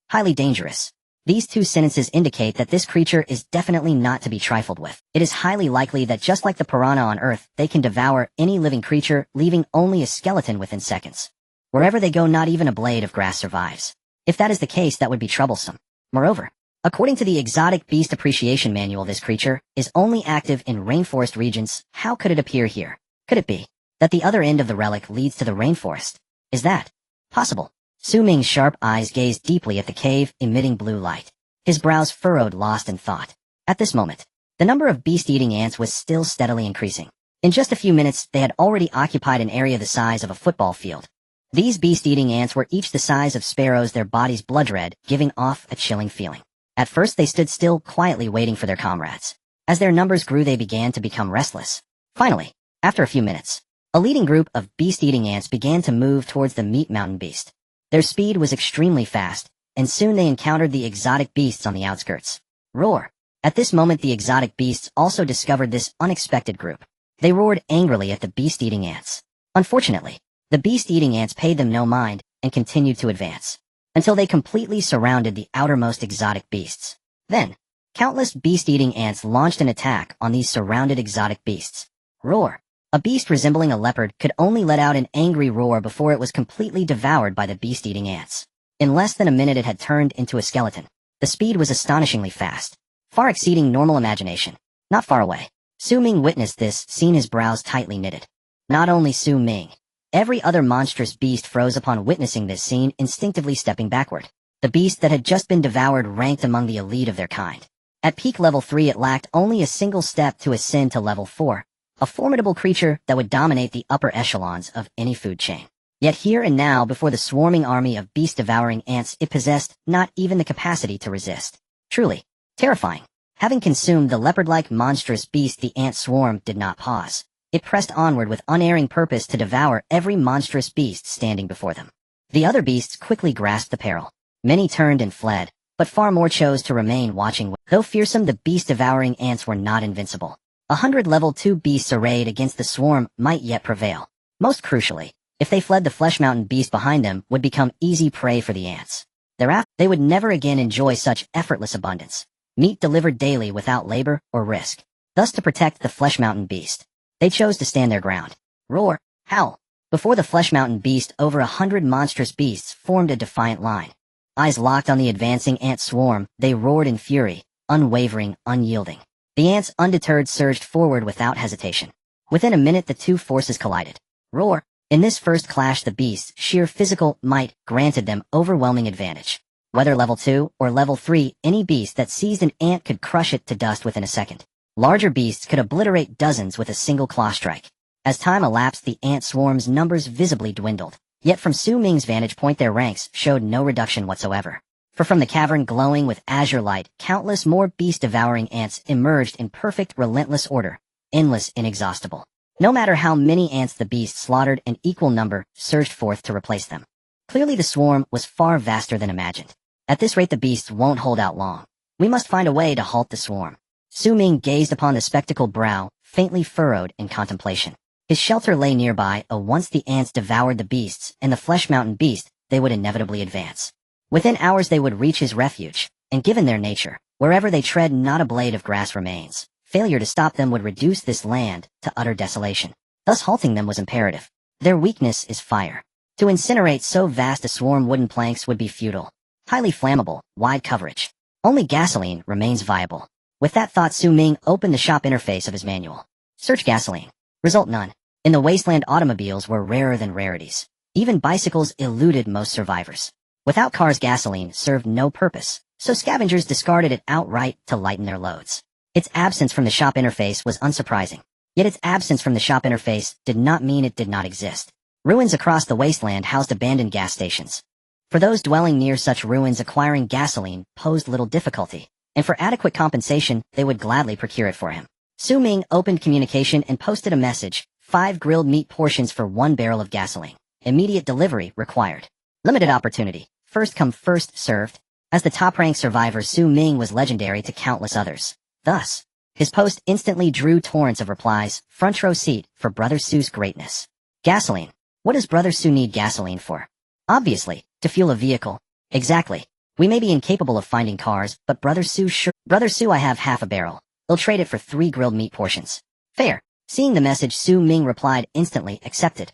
Highly dangerous. These two sentences indicate that this creature is definitely not to be trifled with. It is highly likely that just like the piranha on Earth, they can devour any living creature, leaving only a skeleton within seconds. Wherever they go, not even a blade of grass survives. If that is the case, that would be troublesome. Moreover, according to the Exotic Beast Appreciation Manual, this creature is only active in rainforest regions. How could it appear here? Could it be that the other end of the relic leads to the rainforest? Is that possible? Su Ming's sharp eyes gazed deeply at the cave, emitting blue light. His brows furrowed, lost in thought. At this moment, the number of beast-eating ants was still steadily increasing. In just a few minutes, they had already occupied an area the size of a football field. These beast-eating ants were each the size of sparrows, their bodies blood-red, giving off a chilling feeling. At first, they stood still, quietly waiting for their comrades. As their numbers grew, they began to become restless. Finally, after a few minutes, a leading group of beast-eating ants began to move towards the meat mountain beast. Their speed was extremely fast, and soon they encountered the exotic beasts on the outskirts. Roar! At this moment, the exotic beasts also discovered this unexpected group. They roared angrily at the beast-eating ants. Unfortunately, the beast-eating ants paid them no mind and continued to advance, until they completely surrounded the outermost exotic beasts. Then, countless beast-eating ants launched an attack on these surrounded exotic beasts. Roar! A beast resembling a leopard could only let out an angry roar before it was completely devoured by the beast-eating ants. In less than a minute, it had turned into a skeleton. The speed was astonishingly fast, far exceeding normal imagination. Not far away, Su Ming witnessed this scene, his brows tightly knitted. Not only Su Ming, every other monstrous beast froze upon witnessing this scene, instinctively stepping backward. The beast that had just been devoured ranked among the elite of their kind. At peak level 3, it lacked only a single step to ascend to level 4. A formidable creature that would dominate the upper echelons of any food chain. Yet here and now, before the swarming army of beast-devouring ants, it possessed not even the capacity to resist. Truly terrifying. Having consumed the leopard-like monstrous beast, the ant swarm did not pause. It pressed onward with unerring purpose to devour every monstrous beast standing before them. The other beasts quickly grasped the peril. Many turned and fled, but far more chose to remain watching. Though fearsome, the beast-devouring ants were not invincible. 100 level 2 beasts arrayed against the swarm might yet prevail. Most crucially, if they fled, the flesh mountain beast behind them would become easy prey for the ants. Thereafter, they would never again enjoy such effortless abundance. Meat delivered daily without labor or risk. Thus, to protect the flesh mountain beast, they chose to stand their ground. Roar! Howl! Before the flesh mountain beast, over 100 monstrous beasts formed a defiant line. Eyes locked on the advancing ant swarm, they roared in fury, unwavering, unyielding. The ants, undeterred, surged forward without hesitation. Within a minute, the two forces collided. Roar! In this first clash, the beasts' sheer physical might granted them overwhelming advantage. Whether level 2 or level 3, any beast that seized an ant could crush it to dust within a second. Larger beasts could obliterate dozens with a single claw strike. As time elapsed, the ant swarm's numbers visibly dwindled. Yet from Su Ming's vantage point, their ranks showed no reduction whatsoever. For from the cavern glowing with azure light, countless more beast-devouring ants emerged in perfect, relentless order, endless, inexhaustible. No matter how many ants the beast slaughtered, an equal number surged forth to replace them. Clearly the swarm was far vaster than imagined. At this rate the beasts won't hold out long. We must find a way to halt the swarm. Ming gazed upon the spectacled brow, faintly furrowed in contemplation. His shelter lay nearby. Once the ants devoured the beasts and the flesh mountain beast, they would inevitably advance. Within hours they would reach his refuge, and given their nature, wherever they tread not a blade of grass remains. Failure to stop them would reduce this land to utter desolation. Thus halting them was imperative. Their weakness is fire. To incinerate so vast a swarm wooden planks would be futile. Highly flammable, wide coverage. Only gasoline remains viable. With that thought Ming opened the shop interface of his manual. Search gasoline. Result none. In the wasteland automobiles were rarer than rarities. Even bicycles eluded most survivors. Without cars gasoline served no purpose, so scavengers discarded it outright to lighten their loads. Its absence from the shop interface was unsurprising. Yet its absence from the shop interface did not mean it did not exist. Ruins across the wasteland housed abandoned gas stations. For those dwelling near such ruins acquiring gasoline posed little difficulty, and for adequate compensation they would gladly procure it for him. Ming opened communication and posted a message, 5 grilled meat portions for 1 barrel of gasoline. Immediate delivery required. Limited opportunity. First come first served. As the top-ranked survivor Ming was legendary to countless others. Thus, his post instantly drew torrents of replies, front row seat for Brother Su's greatness. Gasoline. What does Brother Su need gasoline for? Obviously, to fuel a vehicle. Exactly. We may be incapable of finding cars, but Brother Su sure. Brother Su, I have half a barrel. He'll trade it for 3 grilled meat portions. Fair. Seeing the message, Ming replied instantly, accepted.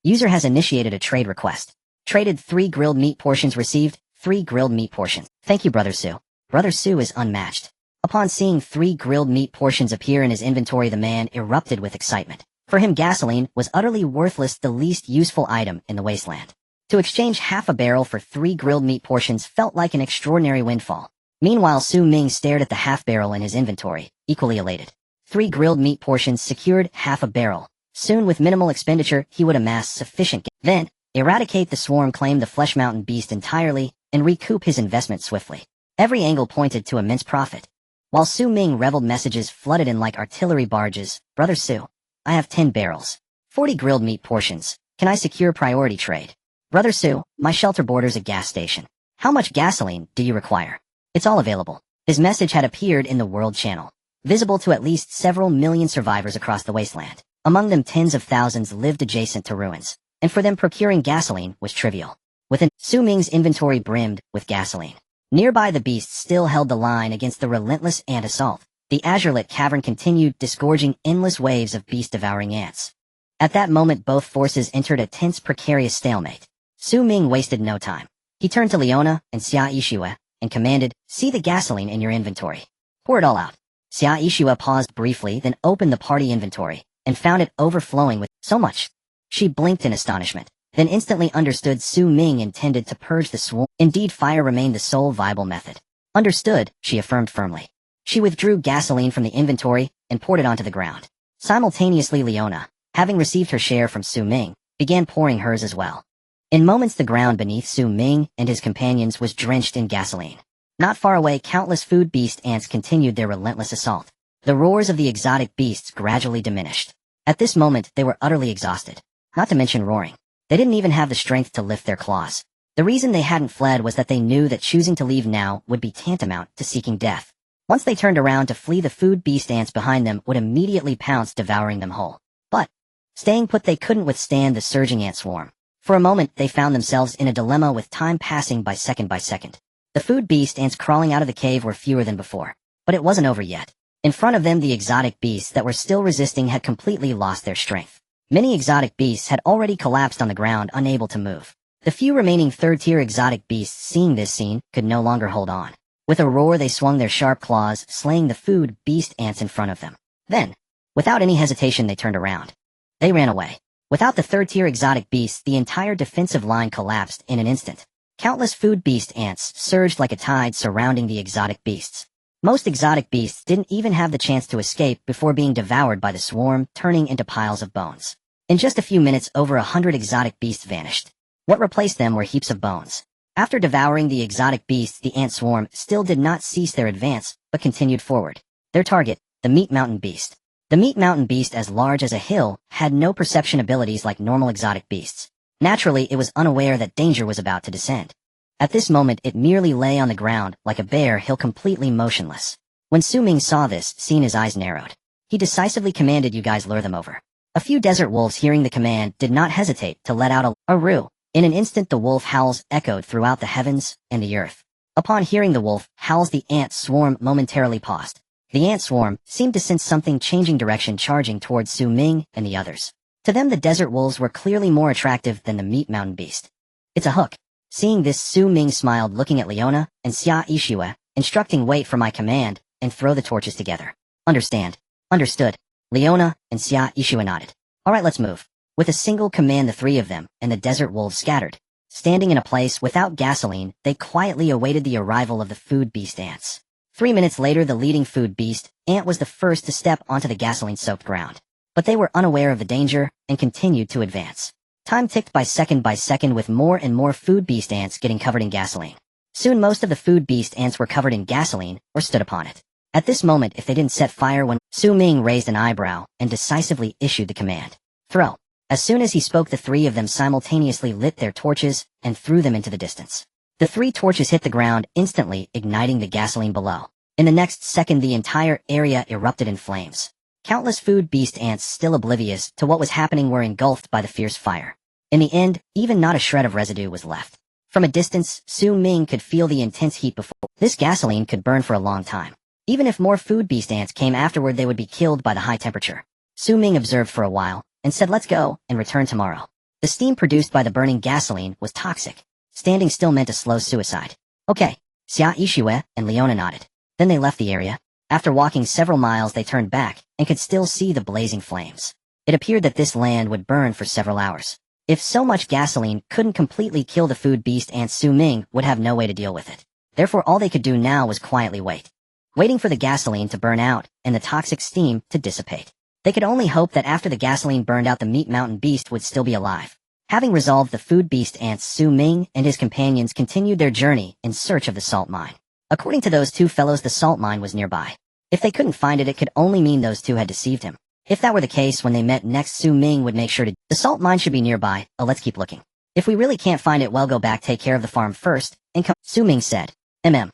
User has initiated a trade request. Traded 3 grilled meat portions received, 3 grilled meat portions. Thank you, Brother Su. Brother Su is unmatched. Upon seeing 3 grilled meat portions appear in his inventory, the man erupted with excitement. For him, gasoline was utterly worthless, the least useful item in the wasteland. To exchange half a barrel for 3 grilled meat portions felt like an extraordinary windfall. Meanwhile, Ming stared at the half barrel in his inventory, equally elated. 3 grilled meat portions secured half a barrel. Soon, with minimal expenditure, he would amass sufficient then eradicate the swarm, claim the flesh mountain beast entirely, and recoup his investment swiftly. Every angle pointed to immense profit. While Ming reveled, messages flooded in like artillery barges. Brother Su, I have 10 barrels. 40 grilled meat portions. Can I secure priority trade? Brother Su, my shelter borders a gas station. How much gasoline do you require? It's all available. His message had appeared in the World Channel, visible to at least several million survivors across the wasteland. Among them, tens of thousands lived adjacent to ruins, and for them procuring gasoline was trivial. Within Ming's inventory brimmed with gasoline. Nearby, the beasts still held the line against the relentless ant assault. The azure-lit cavern continued, disgorging endless waves of beast-devouring ants. At that moment, both forces entered a tense, precarious stalemate. Ming wasted no time. He turned to Leona and Xia Yishua and commanded, see the gasoline in your inventory. Pour it all out. Xia Yishua paused briefly, then opened the party inventory and found it overflowing with so much. She blinked in astonishment, then instantly understood Ming intended to purge the swarm. Indeed, fire remained the sole viable method. Understood, she affirmed firmly. She withdrew gasoline from the inventory and poured it onto the ground. Simultaneously, Leona, having received her share from Ming, began pouring hers as well. In moments, the ground beneath Ming and his companions was drenched in gasoline. Not far away, countless food beast ants continued their relentless assault. The roars of the exotic beasts gradually diminished. At this moment, they were utterly exhausted, not to mention roaring. They didn't even have the strength to lift their claws. The reason they hadn't fled was that they knew that choosing to leave now would be tantamount to seeking death. Once they turned around to flee, the food beast ants behind them would immediately pounce, devouring them whole. But, staying put, they couldn't withstand the surging ant swarm. For a moment, they found themselves in a dilemma, with time passing by second by second. The food beast ants crawling out of the cave were fewer than before. But it wasn't over yet. In front of them, the exotic beasts that were still resisting had completely lost their strength. Many exotic beasts had already collapsed on the ground, unable to move. The few remaining third-tier exotic beasts, seeing this scene, could no longer hold on. With a roar, they swung their sharp claws, slaying the food beast ants in front of them. Then, without any hesitation, they turned around. They ran away. Without the third-tier exotic beasts, the entire defensive line collapsed in an instant. Countless food beast ants surged like a tide, surrounding the exotic beasts. Most exotic beasts didn't even have the chance to escape before being devoured by the swarm, turning into piles of bones. In just a few minutes, over 100 exotic beasts vanished. What replaced them were heaps of bones. After devouring the exotic beasts, the ant swarm still did not cease their advance, but continued forward. Their target, the meat mountain beast. The meat mountain beast, as large as a hill, had no perception abilities like normal exotic beasts. Naturally, it was unaware that danger was about to descend. At this moment, it merely lay on the ground like a bear hill, completely motionless. When Su Ming saw this, seeing his eyes narrowed, he decisively commanded, "You guys lure them over." A few desert wolves, hearing the command, did not hesitate to let out a roo. In an instant, the wolf howls echoed throughout the heavens and the earth. Upon hearing the wolf howls, the ant swarm momentarily paused. The ant swarm seemed to sense something changing direction, charging towards Su Ming and the others. To them, the desert wolves were clearly more attractive than the meat mountain beast. "It's a hook." Seeing this, Su Ming smiled, looking at Leona and Xia Yixue, instructing, "Wait for my command and throw the torches together." "Understand." "Understood." Leona and Xia Yixue nodded. "All right, let's move." With a single command, the three of them and the desert wolves scattered. Standing in a place without gasoline, they quietly awaited the arrival of the food beast ants. 3 minutes later, the leading food beast ant was the first to step onto the gasoline-soaked ground. But they were unaware of the danger and continued to advance. Time ticked by second, with more and more food beast ants getting covered in gasoline. Soon most of the food beast ants were covered in gasoline or stood upon it. At this moment, if they didn't set fire, when Su Ming raised an eyebrow and decisively issued the command, "Throw." As soon as he spoke, the three of them simultaneously lit their torches and threw them into the distance. The 3 torches hit the ground, instantly igniting the gasoline below. In the next second, the entire area erupted in flames. Countless food beast ants, still oblivious to what was happening, were engulfed by the fierce fire. In the end, even not a shred of residue was left. From a distance, Su Ming could feel the intense heat before. This gasoline could burn for a long time. Even if more food beast ants came afterward, they would be killed by the high temperature. Su Ming observed for a while and said, "Let's go and return tomorrow." The steam produced by the burning gasoline was toxic. Standing still meant a slow suicide. "Okay." Xia Yixue and Leona nodded. Then they left the area. After walking several miles, they turned back and could still see the blazing flames. It appeared that this land would burn for several hours. If so much gasoline couldn't completely kill the food beast ants, Su Ming would have no way to deal with it. Therefore, all they could do now was quietly wait. Waiting for the gasoline to burn out and the toxic steam to dissipate. They could only hope that after the gasoline burned out, the meat mountain beast would still be alive. Having resolved the food beast ants, Su Ming and his companions continued their journey in search of the salt mine. According to those two fellows, the salt mine was nearby. If they couldn't find it, it could only mean those two had deceived him. If that were the case, when they met next, Su Ming would make sure to— "The salt mine should be nearby. Oh, let's keep looking. If we really can't find it, well, go back, take care of the farm first, and come," Su Ming said. Xia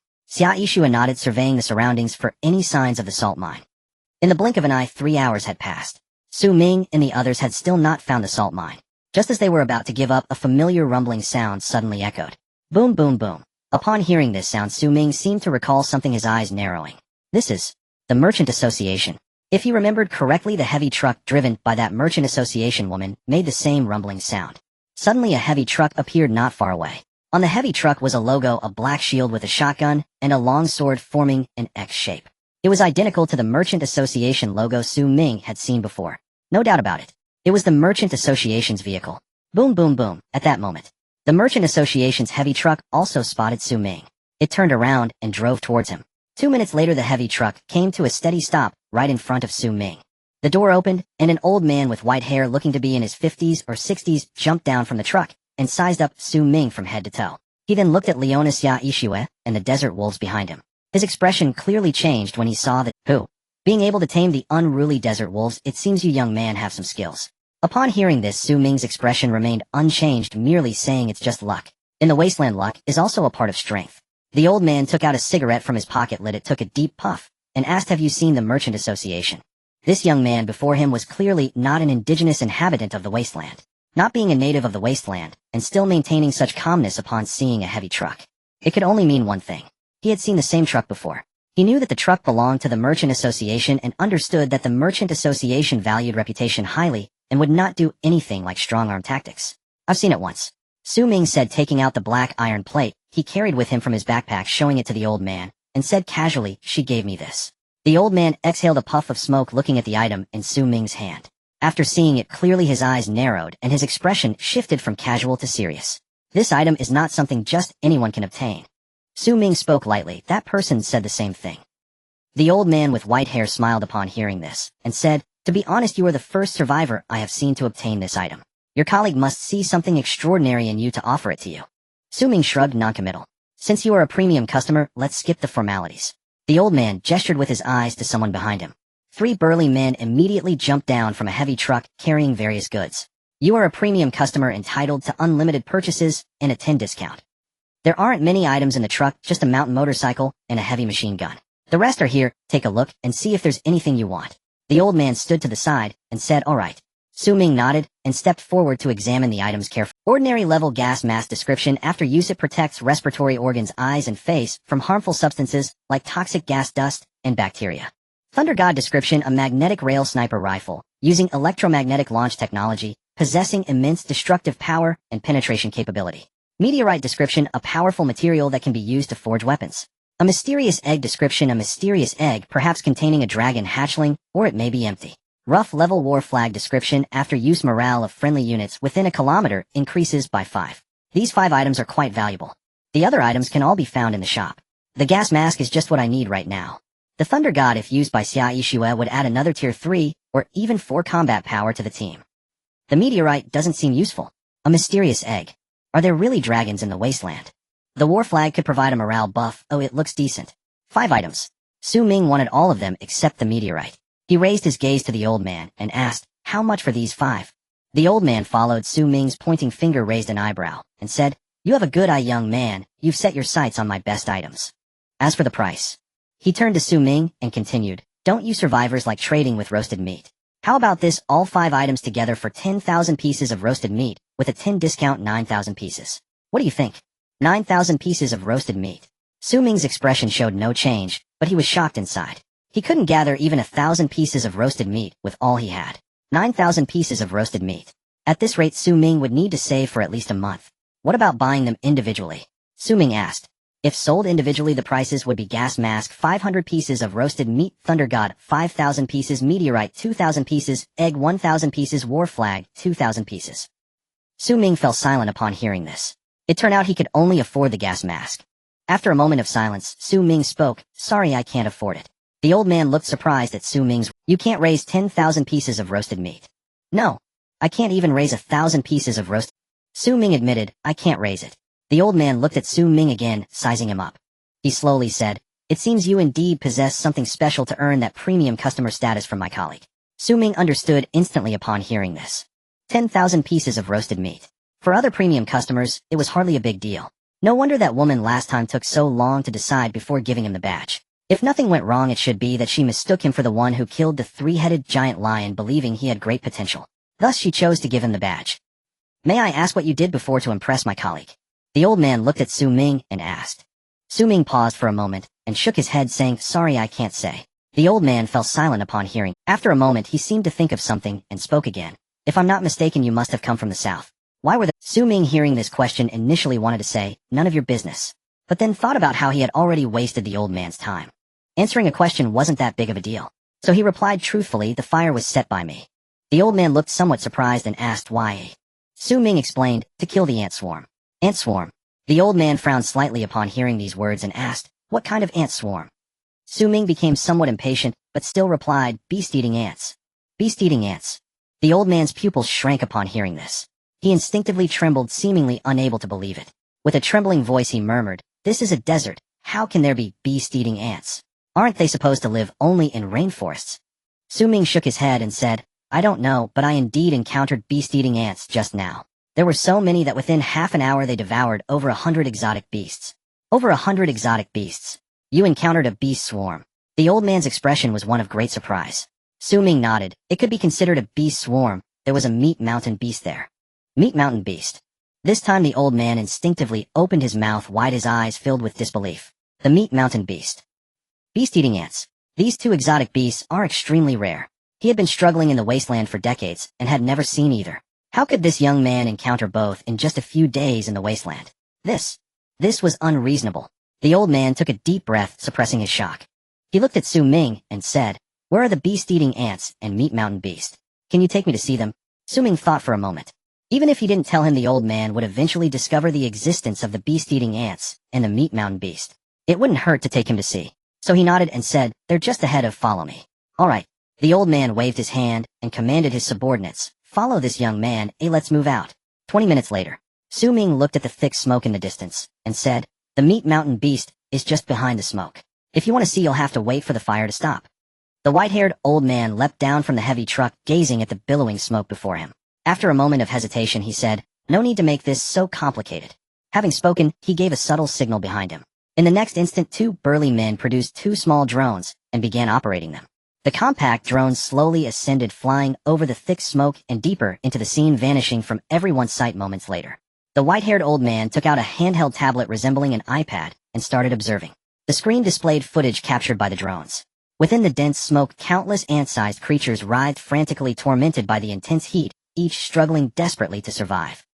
Yixue nodded, surveying the surroundings for any signs of the salt mine. In the blink of an eye, 3 hours had passed. Su Ming and the others had still not found the salt mine. Just as they were about to give up, a familiar rumbling sound suddenly echoed. Boom, boom, boom. Upon hearing this sound, Su Ming seemed to recall something, his eyes narrowing. "This is the Merchant Association." If he remembered correctly, the heavy truck driven by that Merchant Association woman made the same rumbling sound. Suddenly, a heavy truck appeared not far away. On the heavy truck was a logo, a black shield with a shotgun, and a long sword forming an X shape. It was identical to the Merchant Association logo Su Ming had seen before. No doubt about it. It was the Merchant Association's vehicle. Boom, boom, boom. At that moment, the Merchant Association's heavy truck also spotted Su Ming. It turned around and drove towards him. 2 minutes later, the heavy truck came to a steady stop right in front of Su Ming. The door opened, and an old man with white hair, looking to be in his 50s or 60s, jumped down from the truck and sized up Su Ming from head to toe. He then looked at Leona, Xia Yixue, and the desert wolves behind him. His expression clearly changed when he saw that, being able to tame the unruly desert wolves, "It seems you young man have some skills." Upon hearing this, Su Ming's expression remained unchanged, merely saying, "It's just luck. In the Wasteland, luck is also a part of strength." The old man took out a cigarette from his pocket, lit it, took a deep puff, and asked, "Have you seen the Merchant Association?" This young man before him was clearly not an indigenous inhabitant of the Wasteland. Not being a native of the Wasteland, and still maintaining such calmness upon seeing a heavy truck, it could only mean one thing. He had seen the same truck before. He knew that the truck belonged to the Merchant Association and understood that the Merchant Association valued reputation highly and would not do anything like strong-arm tactics. "I've seen it once," Su Ming said, taking out the black iron plate he carried with him from his backpack, showing it to the old man, and said casually, "She gave me this." The old man exhaled a puff of smoke, looking at the item in Su Ming's hand. After seeing it clearly, his eyes narrowed and his expression shifted from casual to serious. "This item is not something just anyone can obtain." Su Ming spoke lightly. "That person said the same thing." The old man with white hair smiled upon hearing this, and said, "To be honest, you are the first survivor I have seen to obtain this item. Your colleague must see something extraordinary in you to offer it to you." Su Ming shrugged, noncommittal. "Since you are a premium customer, let's skip the formalities." The old man gestured with his eyes to someone behind him. Three burly men immediately jumped down from a heavy truck carrying various goods. You are a premium customer entitled to unlimited purchases and a 10 discount. There aren't many items in the truck, just a mountain motorcycle and a heavy machine gun. The rest are here, take a look and see if there's anything you want. The old man stood to the side and said, all right. Ming nodded and stepped forward to examine the items carefully. Ordinary level gas mask description: after use it protects respiratory organs, eyes and face from harmful substances like toxic gas dust and bacteria. Thunder God description: a magnetic rail sniper rifle using electromagnetic launch technology, possessing immense destructive power and penetration capability. Meteorite description: a powerful material that can be used to forge weapons. A mysterious egg description: a mysterious egg perhaps containing a dragon hatchling, or it may be empty. Rough level war flag description: after use, morale of friendly units within a kilometer increases by 5. These 5 items are quite valuable. The other items can all be found in the shop. The gas mask is just what I need right now. The Thunder God, if used by Xia Yixue, would add another tier 3 or even 4 combat power to the team. The meteorite doesn't seem useful. A mysterious egg. Are there really dragons in the Wasteland? The war flag could provide a morale buff. Oh, it looks decent. 5 items. Ming wanted all of them except the meteorite. He raised his gaze to the old man and asked, how much for these 5? The old man followed Ming's pointing finger, raised an eyebrow, and said, you have a good eye, young man. You've set your sights on my best items. As for the price. He turned to Ming and continued, don't you survivors like trading with roasted meat? How about this, all 5 items together for 10,000 pieces of roasted meat, with a 10 discount, 9,000 pieces. What do you think? 9,000 pieces of roasted meat. Ming's expression showed no change, but he was shocked inside. He couldn't gather even 1,000 pieces of roasted meat with all he had. 9,000 pieces of roasted meat. At this rate, Ming would need to save for at least a month. What about buying them individually? Ming asked. If sold individually, the prices would be: gas mask 500 pieces of roasted meat, Thunder God 5,000 pieces, meteorite 2,000 pieces, egg 1,000 pieces, war flag 2,000 pieces. Ming fell silent upon hearing this. It turned out he could only afford the gas mask. After a moment of silence, Ming spoke, sorry, I can't afford it. The old man looked surprised at Ming's. You can't raise 10,000 pieces of roasted meat. No. I can't even raise 1,000 pieces of roast. Ming admitted, I can't raise it. The old man looked at Ming again, sizing him up. He slowly said, it seems you indeed possess something special to earn that premium customer status from my colleague. Ming understood instantly upon hearing this. 10,000 pieces of roasted meat. For other premium customers, it was hardly a big deal. No wonder that woman last time took so long to decide before giving him the badge. If nothing went wrong, it should be that she mistook him for the one who killed the 3-headed giant lion, believing he had great potential. Thus she chose to give him the badge. May I ask what you did before to impress my colleague? The old man looked at Ming and asked. Ming paused for a moment and shook his head, saying, sorry, I can't say. The old man fell silent upon hearing. After a moment he seemed to think of something and spoke again. If I'm not mistaken, you must have come from the south. Why were the— Ming, hearing this question, initially wanted to say, none of your business, but then thought about how he had already wasted the old man's time. Answering a question wasn't that big of a deal. So he replied truthfully, the fire was set by me. The old man looked somewhat surprised and asked why. Ming explained, to kill the ant swarm. Ant swarm. The old man frowned slightly upon hearing these words and asked, what kind of ant swarm? Ming became somewhat impatient, but still replied, beast-eating ants. Beast-eating ants. The old man's pupils shrank upon hearing this. He instinctively trembled, seemingly unable to believe it. With a trembling voice he murmured, this is a desert. How can there be beast-eating ants? Aren't they supposed to live only in rainforests? Ming shook his head and said, I don't know, but I indeed encountered beast-eating ants just now. There were so many that within half an hour they devoured over 100 exotic beasts. Over 100 exotic beasts. You encountered a beast swarm. The old man's expression was one of great surprise. Ming nodded. It could be considered a beast swarm. There was a meat mountain beast there. Meat mountain beast. This time the old man instinctively opened his mouth wide, his eyes filled with disbelief. The meat mountain beast. Beast-eating ants. These 2 exotic beasts are extremely rare. He had been struggling in the wasteland for decades and had never seen either. How could this young man encounter both in just a few days in the wasteland? This was unreasonable. The old man took a deep breath, suppressing his shock. He looked at Ming and said, where are the beast-eating ants and meat mountain beast? Can you take me to see them? Ming thought for a moment. Even if he didn't tell him, the old man would eventually discover the existence of the beast-eating ants and the meat mountain beast. It wouldn't hurt to take him to see. So he nodded and said, they're just ahead of, follow me. All right. The old man waved his hand and commanded his subordinates, follow this young man, let's move out. 20 minutes later, Ming looked at the thick smoke in the distance and said, the meat mountain beast is just behind the smoke. If you want to see, you'll have to wait for the fire to stop. The white-haired old man leapt down from the heavy truck, gazing at the billowing smoke before him. After a moment of hesitation, he said, "No need to make this so complicated." Having spoken, he gave a subtle signal behind him. In the next instant, two burly men produced two small drones and began operating them. The compact drones slowly ascended, flying over the thick smoke and deeper into the scene, vanishing from everyone's sight moments later. The white-haired old man took out a handheld tablet resembling an iPad and started observing. The screen displayed footage captured by the drones. Within the dense smoke, countless ant-sized creatures writhed frantically, tormented by the intense heat, each struggling desperately to survive.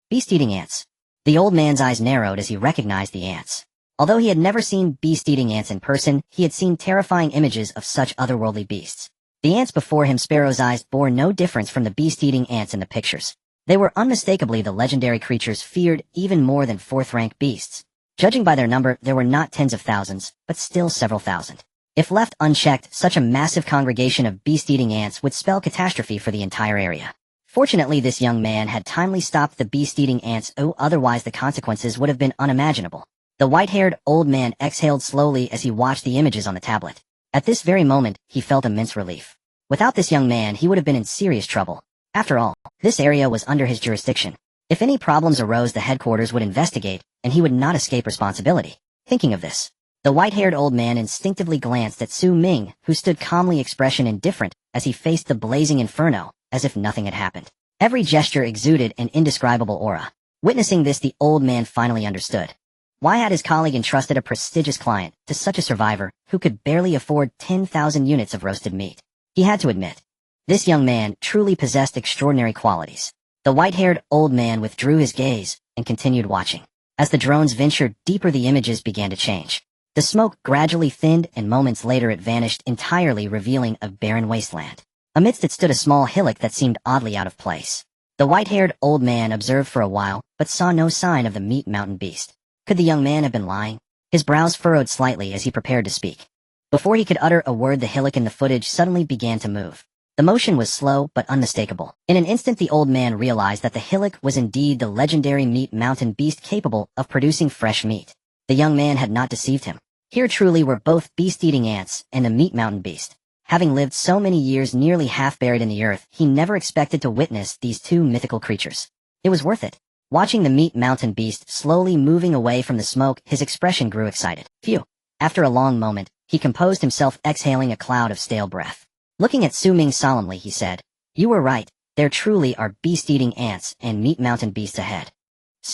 Beast-eating ants. The old man's eyes narrowed as he recognized the ants. Although he had never seen beast-eating ants in person, he had seen terrifying images of such otherworldly beasts. The ants before him, Sparrow's eyes, bore no difference from the beast-eating ants in the pictures. They were unmistakably the legendary creatures feared even more than fourth-rank beasts. Judging by their number, there were not tens of thousands, but still several thousand. If left unchecked, such a massive congregation of beast-eating ants would spell catastrophe for the entire area. Fortunately, this young man had timely stopped the beast-eating ants, otherwise the consequences would have been unimaginable. The white-haired old man exhaled slowly as he watched the images on the tablet. At this very moment, he felt immense relief. Without this young man, he would have been in serious trouble. After all, this area was under his jurisdiction. If any problems arose, the headquarters would investigate, and he would not escape responsibility. Thinking of this, the white-haired old man instinctively glanced at Ming, who stood calmly, expression indifferent, as he faced the blazing inferno, as if nothing had happened. Every gesture exuded an indescribable aura. Witnessing this, the old man finally understood. Why had his colleague entrusted a prestigious client to such a survivor who could barely afford 10,000 units of roasted meat? He had to admit, this young man truly possessed extraordinary qualities. The white-haired old man withdrew his gaze and continued watching. As the drones ventured deeper, the images began to change. The smoke gradually thinned, and moments later it vanished entirely, revealing a barren wasteland. Amidst it stood a small hillock that seemed oddly out of place. The white-haired old man observed for a while, but saw no sign of the meat mountain beast. Could the young man have been lying? His brows furrowed slightly as he prepared to speak. Before he could utter a word, the hillock in the footage suddenly began to move. The motion was slow but unmistakable. In an instant, the old man realized that the hillock was indeed the legendary meat mountain beast capable of producing fresh meat. The young man had not deceived him. Here truly were both beast-eating ants and the meat mountain beast. Having lived so many years nearly half buried in the earth, he never expected to witness these two mythical creatures. It was worth it. Watching the meat mountain beast slowly moving away from the smoke, his expression grew excited. Phew. After a long moment, he composed himself, exhaling a cloud of stale breath. Looking at Ming solemnly, he said, "You were right. There truly are beast-eating ants and meat mountain beasts ahead."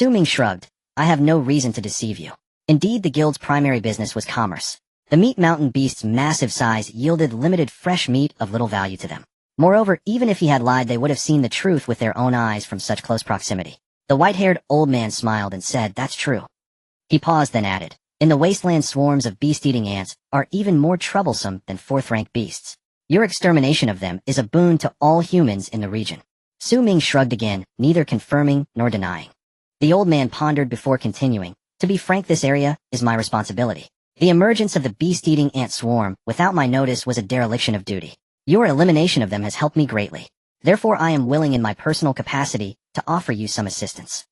Ming shrugged. "I have no reason to deceive you. Indeed, the guild's primary business was commerce. The meat mountain beast's massive size yielded limited fresh meat of little value to them. Moreover, even if he had lied, they would have seen the truth with their own eyes from such close proximity." The white-haired old man smiled and said, "That's true." He paused, then added, "In the wasteland, swarms of beast-eating ants are even more troublesome than fourth-rank beasts. Your extermination of them is a boon to all humans in the region." Ming shrugged again, neither confirming nor denying. The old man pondered before continuing, "To be frank, this area is my responsibility. The emergence of the beast-eating ant swarm without my notice was a dereliction of duty. Your elimination of them has helped me greatly. Therefore, I am willing in my personal capacity to offer you some assistance."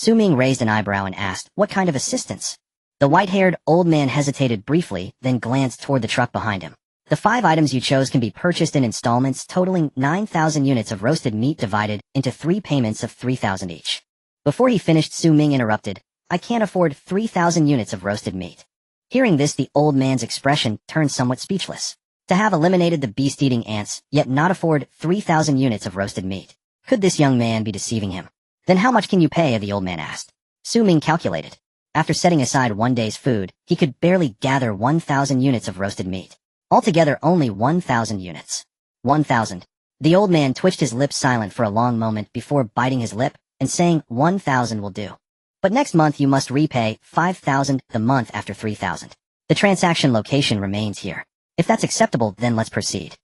Ming raised an eyebrow and asked, "What kind of assistance?" The white-haired old man hesitated briefly, then glanced toward the truck behind him. "The 5 items you chose can be purchased in installments totaling 9,000 units of roasted meat divided into 3 payments of 3,000 each." Before he finished, Ming interrupted, "I can't afford 3,000 units of roasted meat." Hearing this, the old man's expression turned somewhat speechless. To have eliminated the beast-eating ants, yet not afford 3,000 units of roasted meat. Could this young man be deceiving him? "Then how much can you pay?" the old man asked. Ming calculated. After setting aside 1 day's food, he could barely gather 1,000 units of roasted meat. Altogether, only 1,000 units. 1,000. The old man twitched his lips silent for a long moment before biting his lip and saying, "1,000 will do. But next month you must repay 5,000 the month after 3,000. The transaction location remains here. If that's acceptable, then let's proceed."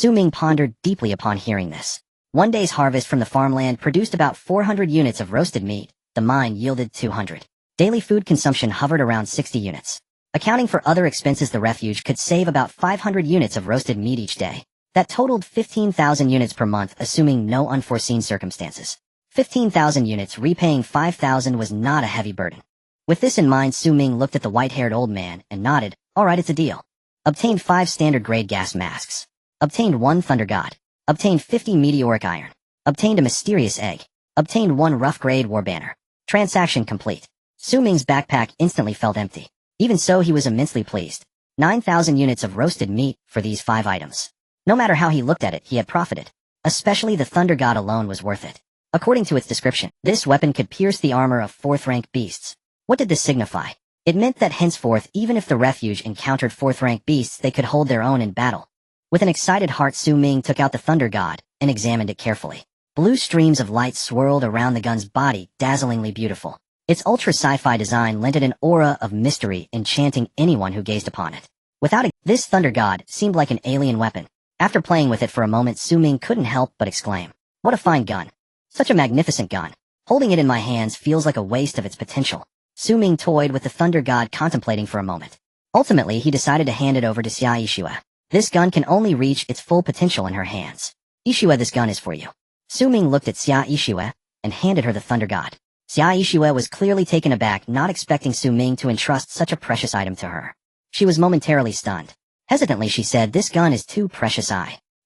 Ming pondered deeply upon hearing this. 1 day's harvest from the farmland produced about 400 units of roasted meat. The mine yielded 200. Daily food consumption hovered around 60 units. Accounting for other expenses, the refuge could save about 500 units of roasted meat each day. That totaled 15,000 units per month, assuming no unforeseen circumstances. 15,000 units, repaying 5,000 was not a heavy burden. With this in mind, Ming looked at the white-haired old man and nodded. "All right, it's a deal." Obtained 5 standard grade gas masks. Obtained 1 thunder god. Obtained 50 meteoric iron. Obtained a mysterious egg. Obtained 1 rough grade war banner. Transaction complete. Su Ming's backpack instantly felt empty. Even so, he was immensely pleased. 9,000 units of roasted meat for these 5 items. No matter how he looked at it, he had profited. Especially the thunder god alone was worth it. According to its description, this weapon could pierce the armor of 4th-rank beasts. What did this signify? It meant that henceforth, even if the refuge encountered 4th-rank beasts, they could hold their own in battle. With an excited heart, Su Ming took out the thunder god and examined it carefully. Blue streams of light swirled around the gun's body, dazzlingly beautiful. Its ultra sci-fi design lent it an aura of mystery, enchanting anyone who gazed upon it. Without it, this thunder god seemed like an alien weapon. After playing with it for a moment, Su Ming couldn't help but exclaim, "What a fine gun. Such a magnificent gun. Holding it in my hands feels like a waste of its potential." Su Ming toyed with the thunder god, contemplating for a moment. Ultimately, he decided to hand it over to Xia Yixue. This gun can only reach its full potential in her hands. "Yixue, this gun is for you." Su Ming looked at Xia Yixue and handed her the thunder god. Xia Yixue was clearly taken aback, not expecting Su Ming to entrust such a precious item to her. She was momentarily stunned. Hesitantly, she said, "This gun is too precious."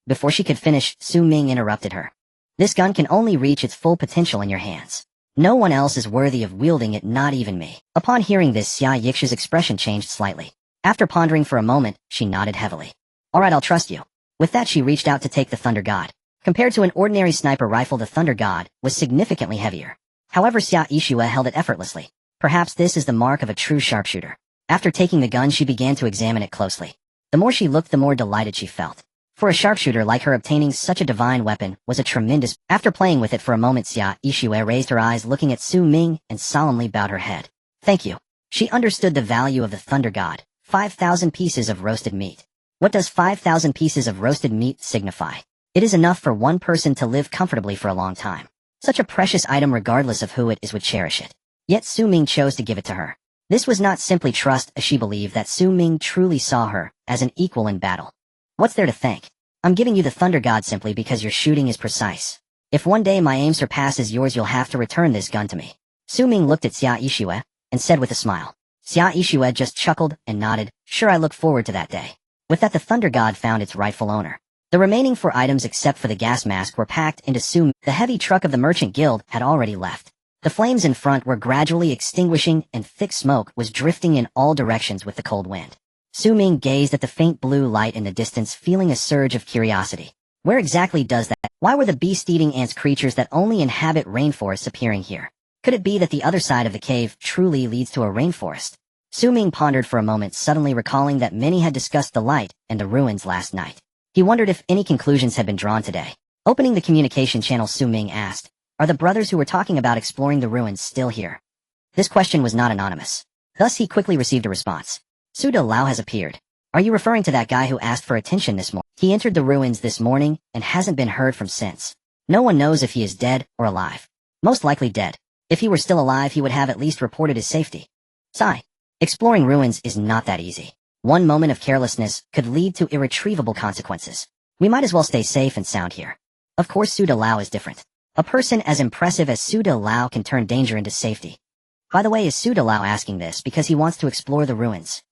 Before she could finish, Su Ming interrupted her. "This gun can only reach its full potential in your hands. No one else is worthy of wielding it, not even me." Upon hearing this, Xia Yixue's expression changed slightly. After pondering for a moment, she nodded heavily. "All right, I'll trust you." With that, she reached out to take the thunder god. Compared to an ordinary sniper rifle, the thunder god was significantly heavier. However, Xia Yixue held it effortlessly. Perhaps this is the mark of a true sharpshooter. After taking the gun, she began to examine it closely. The more she looked, the more delighted she felt. For a sharpshooter like her, obtaining such a divine weapon was a tremendous... After playing with it for a moment, Xia Yixue raised her eyes, looking at Su Ming, and solemnly bowed her head. "Thank you." She understood the value of the thunder god. 5,000 pieces of roasted meat. What does 5,000 pieces of roasted meat signify? It is enough for one person to live comfortably for a long time. Such a precious item, regardless of who it is, would cherish it. Yet Su Ming chose to give it to her. This was not simply trust, as she believed that Su Ming truly saw her as an equal in battle. "What's there to thank? I'm giving you the thunder god simply because your shooting is precise. If one day my aim surpasses yours, you'll have to return this gun to me." Su Ming looked at Xia Yixue and said with a smile. Xia Yixue just chuckled and nodded. "Sure, I look forward to that day." With that, the thunder god found its rightful owner. The remaining 4 items, except for the gas mask, were packed into Su Ming. The heavy truck of the merchant guild had already left. The flames in front were gradually extinguishing, and thick smoke was drifting in all directions with the cold wind. Su Ming gazed at the faint blue light in the distance, feeling a surge of curiosity. Where exactly does that? Why were the beast-eating ants, creatures that only inhabit rainforests, appearing here? Could it be that the other side of the cave truly leads to a rainforest? Su Ming pondered for a moment, suddenly recalling that many had discussed the light and the ruins last night. He wondered if any conclusions had been drawn today. Opening the communication channel, Su Ming asked, "Are the brothers who were talking about exploring the ruins still here?" This question was not anonymous. Thus he quickly received a response. "Su De Lao has appeared. Are you referring to that guy who asked for attention this morning? He entered the ruins this morning and hasn't been heard from since. No one knows if he is dead or alive. Most likely dead. If he were still alive, he would have at least reported his safety." Sigh. Exploring ruins is not that easy. One moment of carelessness could lead to irretrievable consequences. We might as well stay safe and sound here. Of course, Su De Lao is different. A person as impressive as Su De Lao can turn danger into safety. By the way, is Su De Lao asking this because he wants to explore the ruins?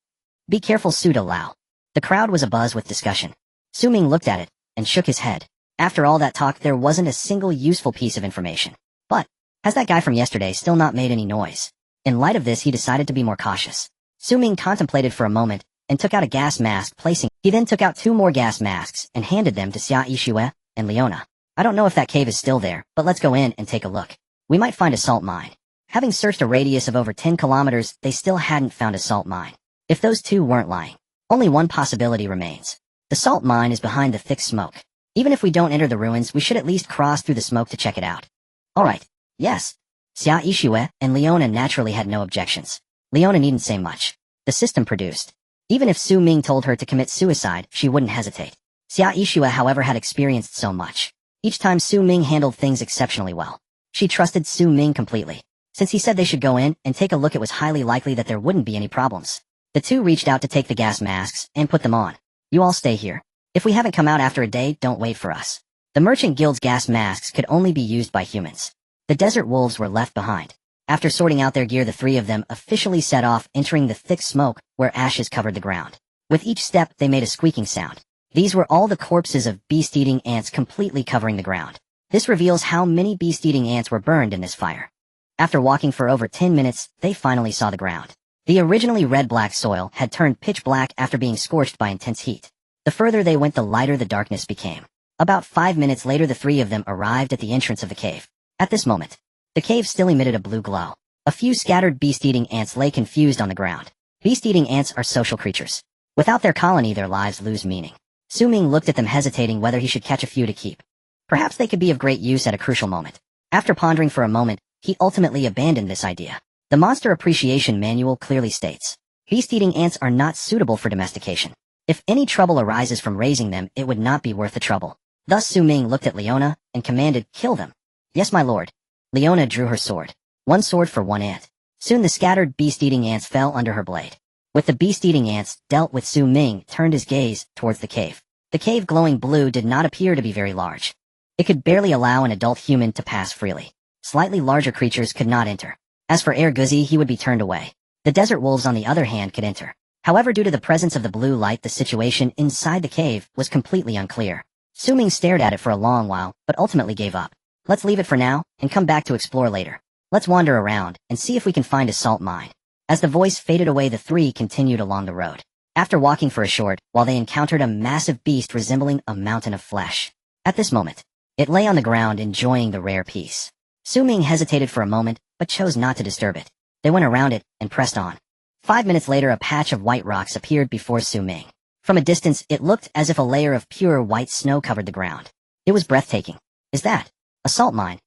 Be careful, Su De Lao. The crowd was abuzz with discussion. Su Ming looked at it and shook his head. After all that talk, there wasn't a single useful piece of information. But, has that guy from yesterday still not made any noise? In light of this, he decided to be more cautious. Su Ming contemplated for a moment and took out a gas mask, placing. He then took out 2 more gas masks and handed them to Xia Yixue and Leona. "I don't know if that cave is still there, but let's go in and take a look. We might find a salt mine." Having searched a radius of over 10 kilometers, they still hadn't found a salt mine. If those 2 weren't lying, only one possibility remains. The salt mine is behind the thick smoke. Even if we don't enter the ruins, we should at least cross through the smoke to check it out. All right. Yes. Xia Yixue and Leona naturally had no objections. Leona needn't say much. The system produced. Even if Su Ming told her to commit suicide, she wouldn't hesitate. Xia Yixue, however, had experienced so much. Each time Su Ming handled things exceptionally well. She trusted Su Ming completely. Since he said they should go in and take a look, it was highly likely that there wouldn't be any problems. The 2 reached out to take the gas masks and put them on. "You all stay here. If we haven't come out after a day, don't wait for us." The Merchant Guild's gas masks could only be used by humans. The desert wolves were left behind. After sorting out their gear, the 3 of them officially set off, entering the thick smoke where ashes covered the ground. With each step, they made a squeaking sound. These were all the corpses of beast-eating ants completely covering the ground. This reveals how many beast-eating ants were burned in this fire. After walking for over 10 minutes, they finally saw the ground. The originally red-black soil had turned pitch black after being scorched by intense heat. The further they went, the lighter the darkness became. About 5 minutes later, the three of them arrived at the entrance of the cave. At this moment, the cave still emitted a blue glow. A few scattered beast-eating ants lay confused on the ground. Beast-eating ants are social creatures. Without their colony, their lives lose meaning. Ming looked at them, hesitating whether he should catch a few to keep. Perhaps they could be of great use at a crucial moment. After pondering for a moment, he ultimately abandoned this idea. The Monster Appreciation Manual clearly states, beast-eating ants are not suitable for domestication. If any trouble arises from raising them, it would not be worth the trouble. Thus Ming looked at Leona and commanded, kill them. Yes, my lord. Leona drew her sword. One sword for one ant. Soon the scattered beast-eating ants fell under her blade. With the beast-eating ants dealt with, Ming turned his gaze towards the cave. The cave, glowing blue, did not appear to be very large. It could barely allow an adult human to pass freely. Slightly larger creatures could not enter. As for Guzzi, he would be turned away. The desert wolves, on the other hand, could enter. However, due to the presence of the blue light, the situation inside the cave was completely unclear. Ming stared at it for a long while, but ultimately gave up. Let's leave it for now, and come back to explore later. Let's wander around, and see if we can find a salt mine. As the voice faded away, the three continued along the road. After walking for a short while, they encountered a massive beast resembling a mountain of flesh. At this moment, it lay on the ground enjoying the rare piece. Ming hesitated for a moment, but chose not to disturb it. They went around it and pressed on. 5 minutes later, a patch of white rocks appeared before Ming. From a distance, it looked as if a layer of pure white snow covered the ground. It was breathtaking. Is that a salt mine?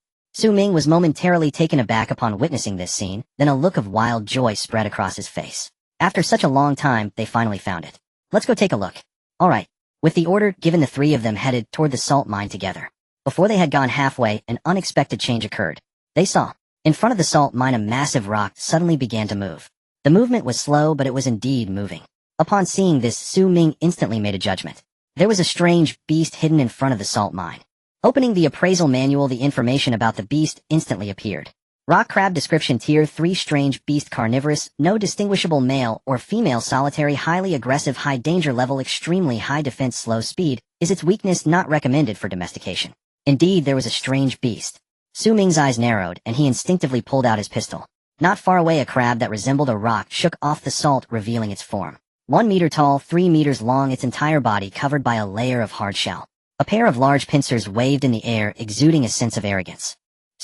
Ming was momentarily taken aback upon witnessing this scene, then a look of wild joy spread across his face. After such a long time, they finally found it. Let's go take a look. All right. With the order given, the three of them headed toward the salt mine together. Before they had gone halfway, an unexpected change occurred. They saw, in front of the salt mine, a massive rock suddenly began to move. The movement was slow, but it was indeed moving. Upon seeing this, Ming instantly made a judgment. There was a strange beast hidden in front of the salt mine. Opening the appraisal manual, the information about the beast instantly appeared. Rock crab description: Tier 3 strange beast, carnivorous, no distinguishable male or female, solitary, highly aggressive, high danger level, extremely high defense, slow speed, is its weakness, not recommended for domestication. Indeed, there was a strange beast. Ming's eyes narrowed, and he instinctively pulled out his pistol. Not far away, a crab that resembled a rock shook off the salt, revealing its form. 1 meter tall, 3 meters long, its entire body covered by a layer of hard shell. A pair of large pincers waved in the air, exuding a sense of arrogance.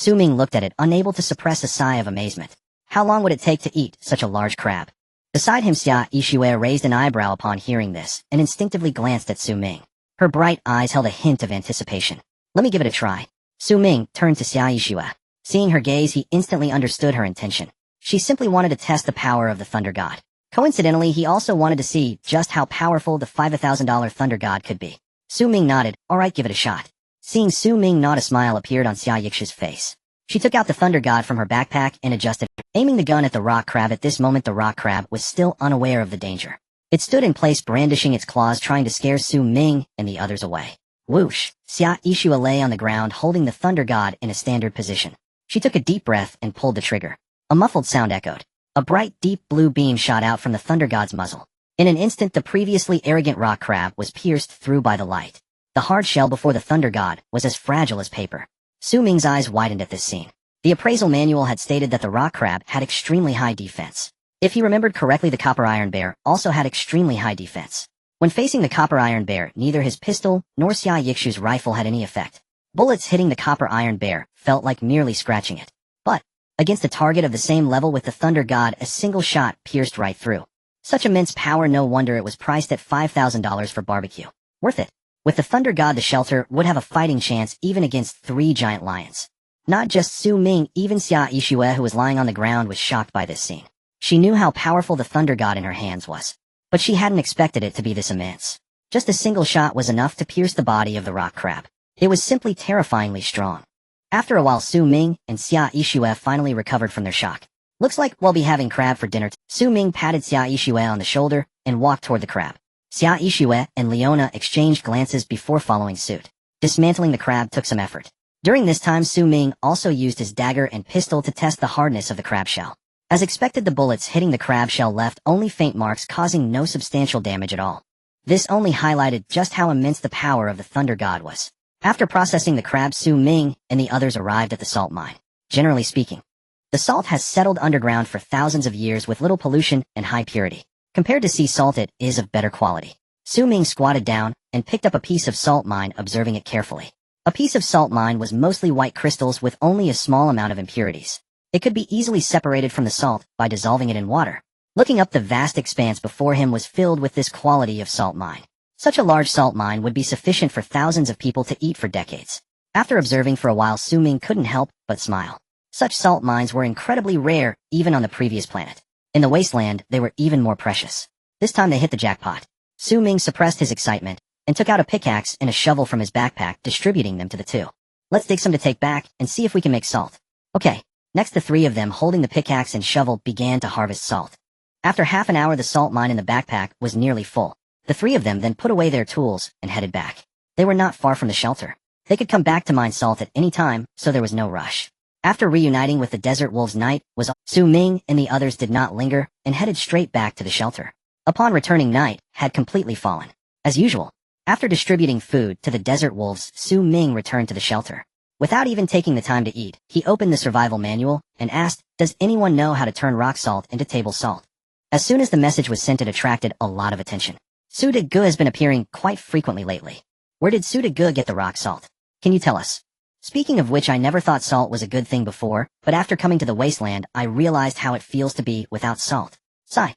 Ming looked at it, unable to suppress a sigh of amazement. How long would it take to eat such a large crab? Beside him, Xia Yixue raised an eyebrow upon hearing this, and instinctively glanced at Ming. Her bright eyes held a hint of anticipation. Let me give it a try. Ming turned to Xia Yixue. Seeing her gaze, he instantly understood her intention. She simply wanted to test the power of the Thunder God. Coincidentally, he also wanted to see just how powerful the $5,000 Thunder God could be. Ming nodded. All right, give it a shot. Seeing Ming nod, a smile appeared on Xia Yixue's face. She took out the Thunder God from her backpack and adjusted, aiming the gun at the rock crab. At this moment, the rock crab was still unaware of the danger. It stood in place, brandishing its claws, trying to scare Ming and the others away. Whoosh! Xia Yixue lay on the ground, holding the Thunder God in a standard position. She took a deep breath and pulled the trigger. A muffled sound echoed. A bright, deep blue beam shot out from the Thunder God's muzzle. In an instant, the previously arrogant rock crab was pierced through by the light. The hard shell before the Thunder God was as fragile as paper. Ming's eyes widened at this scene. The appraisal manual had stated that the rock crab had extremely high defense. If he remembered correctly, the copper iron bear also had extremely high defense. When facing the copper iron bear, neither his pistol nor Xia Yixue's rifle had any effect. Bullets hitting the copper iron bear felt like merely scratching it. But against a target of the same level with the Thunder God, a single shot pierced right through. Such immense power, no wonder it was priced at $5,000 for barbecue. Worth it. With the Thunder God, the shelter would have a fighting chance even against 3 giant lions. Not just Ming, even Xia Yixue, who was lying on the ground, was shocked by this scene. She knew how powerful the Thunder God in her hands was, but she hadn't expected it to be this immense. Just a single shot was enough to pierce the body of the rock crab. It was simply terrifyingly strong. After a while, Ming and Xia Yixue finally recovered from their shock. Looks like we'll be having crab for dinner. Ming patted Xia Yixue on the shoulder and walked toward the crab. Xia Yixue and Leona exchanged glances before following suit. Dismantling the crab took some effort. During this time, Ming also used his dagger and pistol to test the hardness of the crab shell. As expected, the bullets hitting the crab shell left only faint marks, causing no substantial damage at all. This only highlighted just how immense the power of the Thunder God was. After processing the crab, Ming and the others arrived at the salt mine. Generally speaking, the salt has settled underground for thousands of years with little pollution and high purity. Compared to sea salt, it is of better quality. Ming squatted down and picked up a piece of salt mine, observing it carefully. A piece of salt mine was mostly white crystals with only a small amount of impurities. It could be easily separated from the salt by dissolving it in water. Looking up, the vast expanse before him was filled with this quality of salt mine. Such a large salt mine would be sufficient for thousands of people to eat for decades. After observing for a while, Ming couldn't help but smile. Such salt mines were incredibly rare, even on the previous planet. In the Wasteland, they were even more precious. This time they hit the jackpot. Ming suppressed his excitement and took out a pickaxe and a shovel from his backpack, distributing them to the two. Let's dig some to take back and see if we can make salt. Okay. Next, the three of them, holding the pickaxe and shovel, began to harvest salt. After half an hour, the salt mine in the backpack was nearly full. The three of them then put away their tools and headed back. They were not far from the shelter. They could come back to mine salt at any time, so there was no rush. After reuniting with the desert wolves, night was Ming and the others did not linger and headed straight back to the shelter. Upon returning, night had completely fallen. As usual, after distributing food to the desert wolves, Ming returned to the shelter. Without even taking the time to eat, he opened the survival manual and asked, "Does anyone know how to turn rock salt into table salt?" As soon as the message was sent, it attracted a lot of attention. Gu has been appearing quite frequently lately. Where did Gu get the rock salt? Can you tell us? Speaking of which, I never thought salt was a good thing before, but after coming to the Wasteland, I realized how it feels to be without salt. Sigh.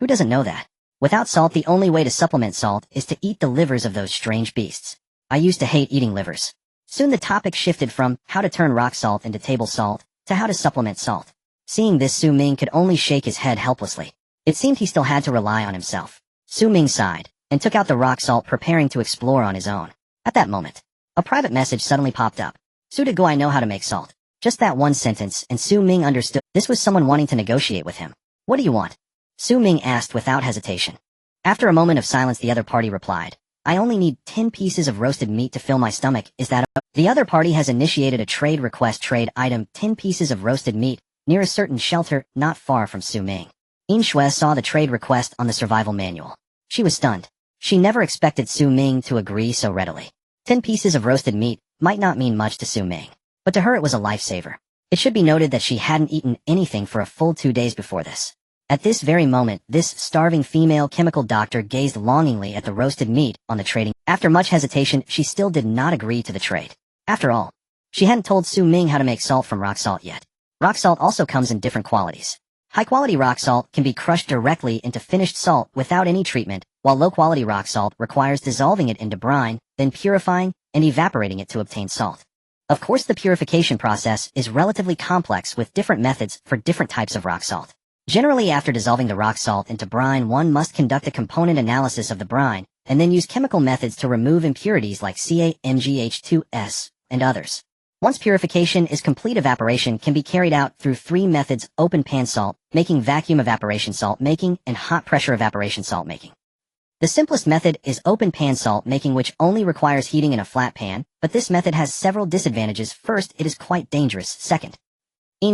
Who doesn't know that? Without salt, the only way to supplement salt is to eat the livers of those strange beasts. I used to hate eating livers. Soon the topic shifted from how to turn rock salt into table salt to how to supplement salt. Seeing this, Ming could only shake his head helplessly. It seemed he still had to rely on himself. Ming sighed and took out the rock salt, preparing to explore on his own. At that moment, a private message suddenly popped up. "Gu, I know how to make salt." Just that one sentence, and Ming understood this was someone wanting to negotiate with him. "What do you want?" Ming asked without hesitation. After a moment of silence, the other party replied, "I only need 10 pieces of roasted meat to fill my stomach. Is that okay?" The other party has initiated a trade request. Trade item: 10 pieces of roasted meat, near a certain shelter not far from Ming. Shui saw the trade request on the survival manual. She was stunned. She never expected Ming to agree so readily. 10 pieces of roasted meat might not mean much to Ming, but to her it was a lifesaver. It should be noted that she hadn't eaten anything for a full 2 days before this. At this very moment, this starving female chemical doctor gazed longingly at the roasted meat on the trading. After much hesitation, she still did not agree to the trade. After all, she hadn't told Ming how to make salt from rock salt yet. Rock salt also comes in different qualities. High-quality rock salt can be crushed directly into finished salt without any treatment, while low-quality rock salt requires dissolving it into brine, then purifying and evaporating it to obtain salt. Of course, the purification process is relatively complex with different methods for different types of rock salt. Generally, after dissolving the rock salt into brine, one must conduct a component analysis of the brine, and then use chemical methods to remove impurities like CaMgH2S and others. Once purification is complete, evaporation can be carried out through 3 methods: open pan salt making, vacuum evaporation salt making, and hot pressure evaporation salt making. The simplest method is open pan salt making, which only requires heating in a flat pan, but this method has several disadvantages. First, it is quite dangerous. Second,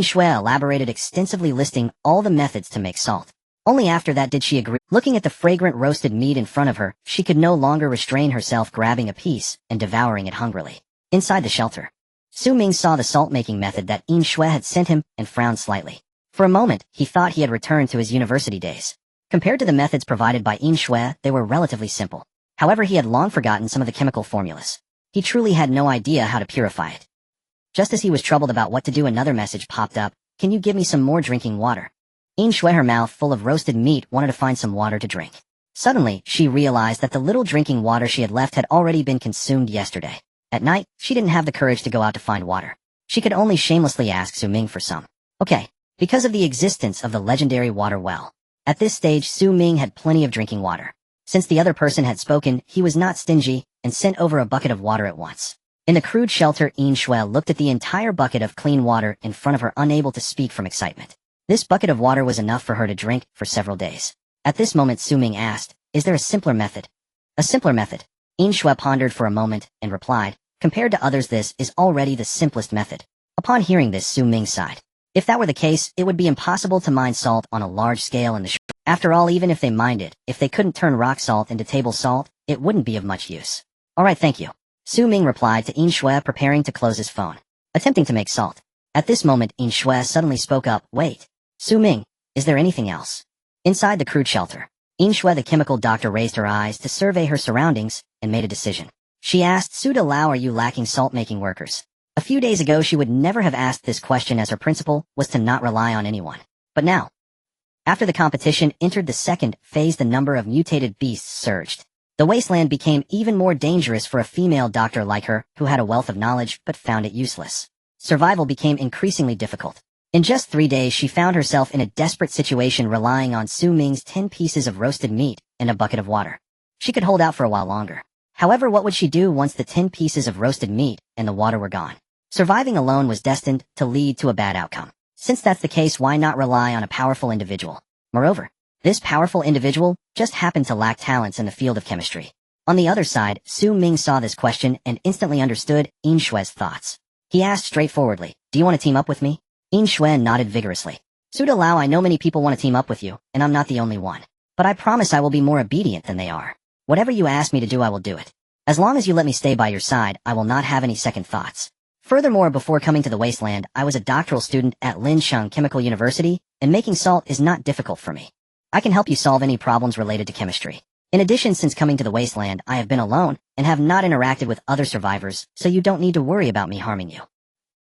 Shui elaborated extensively, listing all the methods to make salt. Only after that did she agree. Looking at the fragrant roasted meat in front of her, she could no longer restrain herself, grabbing a piece and devouring it hungrily. Inside the shelter, Ming saw the salt-making method that Shui had sent him and frowned slightly. For a moment, he thought he had returned to his university days. Compared to the methods provided by Shui, they were relatively simple. However, he had long forgotten some of the chemical formulas. He truly had no idea how to purify it. Just as he was troubled about what to do, another message popped up. "Can you give me some more drinking water?" Shui, her mouth full of roasted meat, wanted to find some water to drink. Suddenly, she realized that the little drinking water she had left had already been consumed yesterday. At night, she didn't have the courage to go out to find water. She could only shamelessly ask Ming for some. Okay, because of the existence of the legendary water well. At this stage, Ming had plenty of drinking water. Since the other person had spoken, he was not stingy and sent over a bucket of water at once. In the crude shelter, Shui looked at the entire bucket of clean water in front of her, unable to speak from excitement. This bucket of water was enough for her to drink for several days. At this moment, Ming asked, "Is there a simpler method?" "A simpler method?" Shui pondered for a moment and replied, "Compared to others, this is already the simplest method." Upon hearing this, Ming sighed. If that were the case, it would be impossible to mine salt on a large scale in the After all, even if they mined it, if they couldn't turn rock salt into table salt, it wouldn't be of much use. Alright, thank you. Su Ming replied to Yin Shui, preparing to close his phone. Attempting to make salt. At this moment, Yin Shui suddenly spoke up, "Wait. Su Ming, is there anything else?" Inside the crude shelter, Yin Shui the chemical doctor raised her eyes to survey her surroundings and made a decision. She asked, "Su De Lao, are you lacking salt-making workers?" A few days ago she would never have asked this question, as her principle was to not rely on anyone. But now, after the competition entered the second phase, the number of mutated beasts surged. The Wasteland became even more dangerous for a female doctor like her, who had a wealth of knowledge but found it useless. Survival became increasingly difficult. In just 3 days she found herself in a desperate situation, relying on Su Ming's 10 pieces of roasted meat and a bucket of water. She could hold out for a while longer. However, what would she do once the 10 pieces of roasted meat and the water were gone? Surviving alone was destined to lead to a bad outcome. Since that's the case, why not rely on a powerful individual? Moreover, this powerful individual just happened to lack talents in the field of chemistry. On the other side, Su Ming saw this question and instantly understood Yin Shui's thoughts. He asked straightforwardly, "Do you want to team up with me?" Yin Shui nodded vigorously. "Su De Lao, I know many people want to team up with you, and I'm not the only one. But I promise I will be more obedient than they are. Whatever you ask me to do, I will do it. As long as you let me stay by your side, I will not have any second thoughts." Furthermore, before coming to the Wasteland, I was a doctoral student at Linsheng Chemical University, and making salt is not difficult for me. I can help you solve any problems related to chemistry. In addition, since coming to the Wasteland, I have been alone and have not interacted with other survivors, so you don't need to worry about me harming you.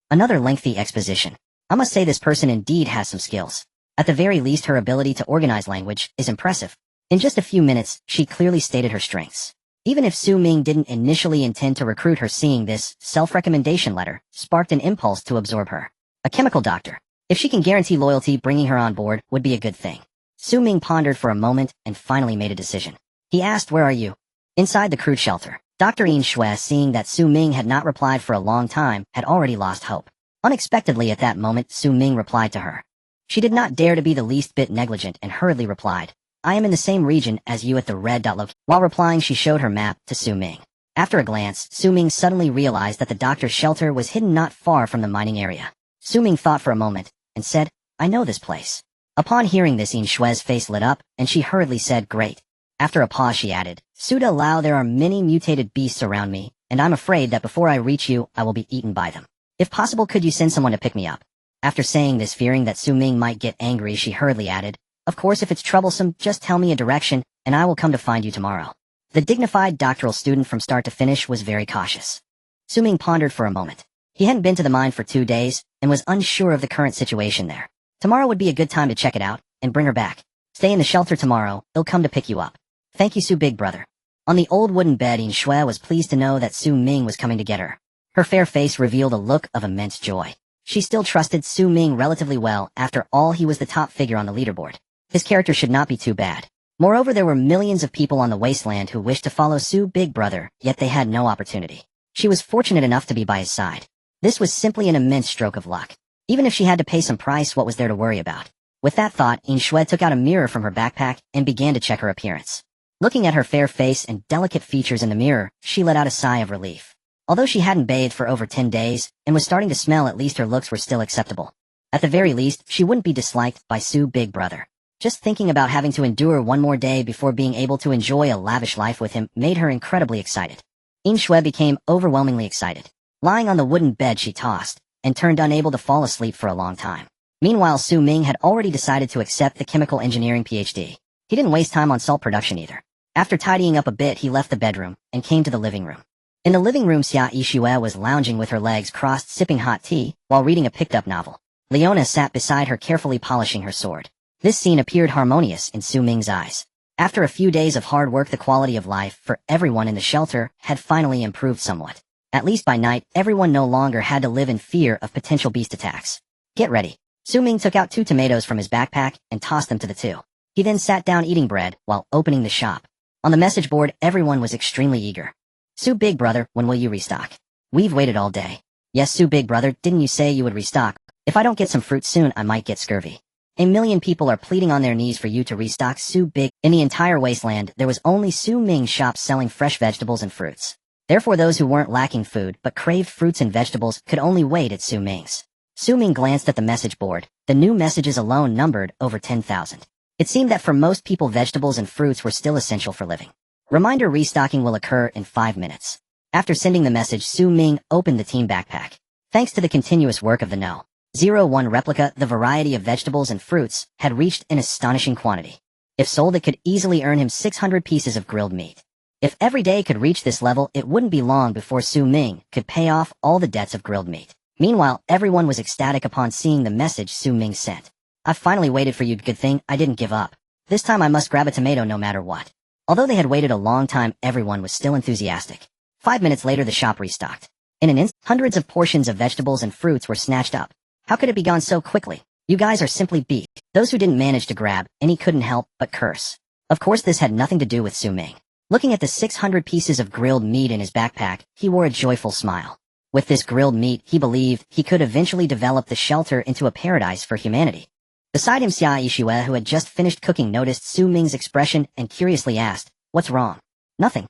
Another lengthy exposition. I must say this person indeed has some skills. At the very least, her ability to organize language is impressive. In just a few minutes, she clearly stated her strengths. Even if Su Ming didn't initially intend to recruit her, seeing this self-recommendation letter sparked an impulse to absorb her. A chemical doctor. If she can guarantee loyalty, bringing her on board would be a good thing. Su Ming pondered for a moment and finally made a decision. He asked, "Where are you?" Inside the crude shelter. Dr. Yin Shui, seeing that Su Ming had not replied for a long time, had already lost hope. Unexpectedly at that moment, Su Ming replied to her. She did not dare to be the least bit negligent and hurriedly replied, "I am in the same region as you at the red dot location." While replying, she showed her map to Su Ming. After a glance, Su Ming suddenly realized that the doctor's shelter was hidden not far from the mining area. Su Ming thought for a moment and said, "I know this place." Upon hearing this, Yin Shui's face lit up, and she hurriedly said, "Great." After a pause, she added, "Su De Lao, there are many mutated beasts around me, and I'm afraid that before I reach you, I will be eaten by them. If possible, could you send someone to pick me up?" After saying this, fearing that Su Ming might get angry, she hurriedly added, "Of course, if it's troublesome, just tell me a direction, and I will come to find you tomorrow." The dignified doctoral student from start to finish was very cautious. Su Ming pondered for a moment. He hadn't been to the mine for 2 days, and was unsure of the current situation there. Tomorrow would be a good time to check it out, and bring her back. Stay in the shelter tomorrow, they'll come to pick you up. "Thank you, Su Big Brother." On the old wooden bed, Yin Shui was pleased to know that Su Ming was coming to get her. Her fair face revealed a look of immense joy. She still trusted Su Ming relatively well. After all, he was the top figure on the leaderboard. His character should not be too bad. Moreover, there were millions of people on the Wasteland who wished to follow Su Big Brother, yet they had no opportunity. She was fortunate enough to be by his side. This was simply an immense stroke of luck. Even if she had to pay some price, what was there to worry about? With that thought, Yin Shui took out a mirror from her backpack and began to check her appearance. Looking at her fair face and delicate features in the mirror, she let out a sigh of relief. Although she hadn't bathed for over 10 days and was starting to smell, at least her looks were still acceptable. At the very least, she wouldn't be disliked by Su Big Brother. Just thinking about having to endure one more day before being able to enjoy a lavish life with him made her incredibly excited. Yin Shui became overwhelmingly excited. Lying on the wooden bed, she tossed and turned, unable to fall asleep for a long time. Meanwhile, Su Ming had already decided to accept the chemical engineering PhD. He didn't waste time on salt production either. After tidying up a bit, he left the bedroom and came to the living room. In the living room, Xia Yishue was lounging with her legs crossed, sipping hot tea while reading a picked-up novel. Leona sat beside her, carefully polishing her sword. This scene appeared harmonious in Su Ming's eyes. After a few days of hard work, the quality of life for everyone in the shelter had finally improved somewhat. At least by night, everyone no longer had to live in fear of potential beast attacks. "Get ready." Su Ming took out 2 tomatoes from his backpack and tossed them to the 2. He then sat down eating bread while opening the shop. On the message board, everyone was extremely eager. "Su Big Brother, when will you restock?" "We've waited all day." "Yes, Su Big Brother, didn't you say you would restock? If I don't get some fruit soon, I might get scurvy." "A million people are pleading on their knees for you to restock, Su Big." In the entire Wasteland, there was only Su Ming's shop selling fresh vegetables and fruits. Therefore, those who weren't lacking food but craved fruits and vegetables could only wait at Su Ming's. Su Ming glanced at the message board. The new messages alone numbered over 10,000. It seemed that for most people vegetables and fruits were still essential for living. Reminder restocking will occur in 5 minutes. After sending the message, Su Ming opened the team backpack. Thanks to the continuous work of the No. 01 replica, the variety of vegetables and fruits had reached an astonishing quantity. If sold, it could easily earn him 600 pieces of grilled meat. If every day could reach this level, it wouldn't be long before Su Ming could pay off all the debts of grilled meat. Meanwhile, everyone was ecstatic upon seeing the message Su Ming sent. "I finally waited for you, good thing I didn't give up. This time I must grab a tomato no matter what." Although they had waited a long time, everyone was still enthusiastic. 5 minutes later, the shop restocked. In an instant, hundreds of portions of vegetables and fruits were snatched up. How could it be gone so quickly? You guys are simply beat. Those who didn't manage to grab any couldn't help but curse. Of course, this had nothing to do with Su Ming. Looking at the 600 pieces of grilled meat in his backpack, he wore a joyful smile. With this grilled meat, he believed he could eventually develop the shelter into a paradise for humanity. Beside him, Xia Yixue, who had just finished cooking, noticed Su Ming's expression and curiously asked, "What's wrong?" "Nothing."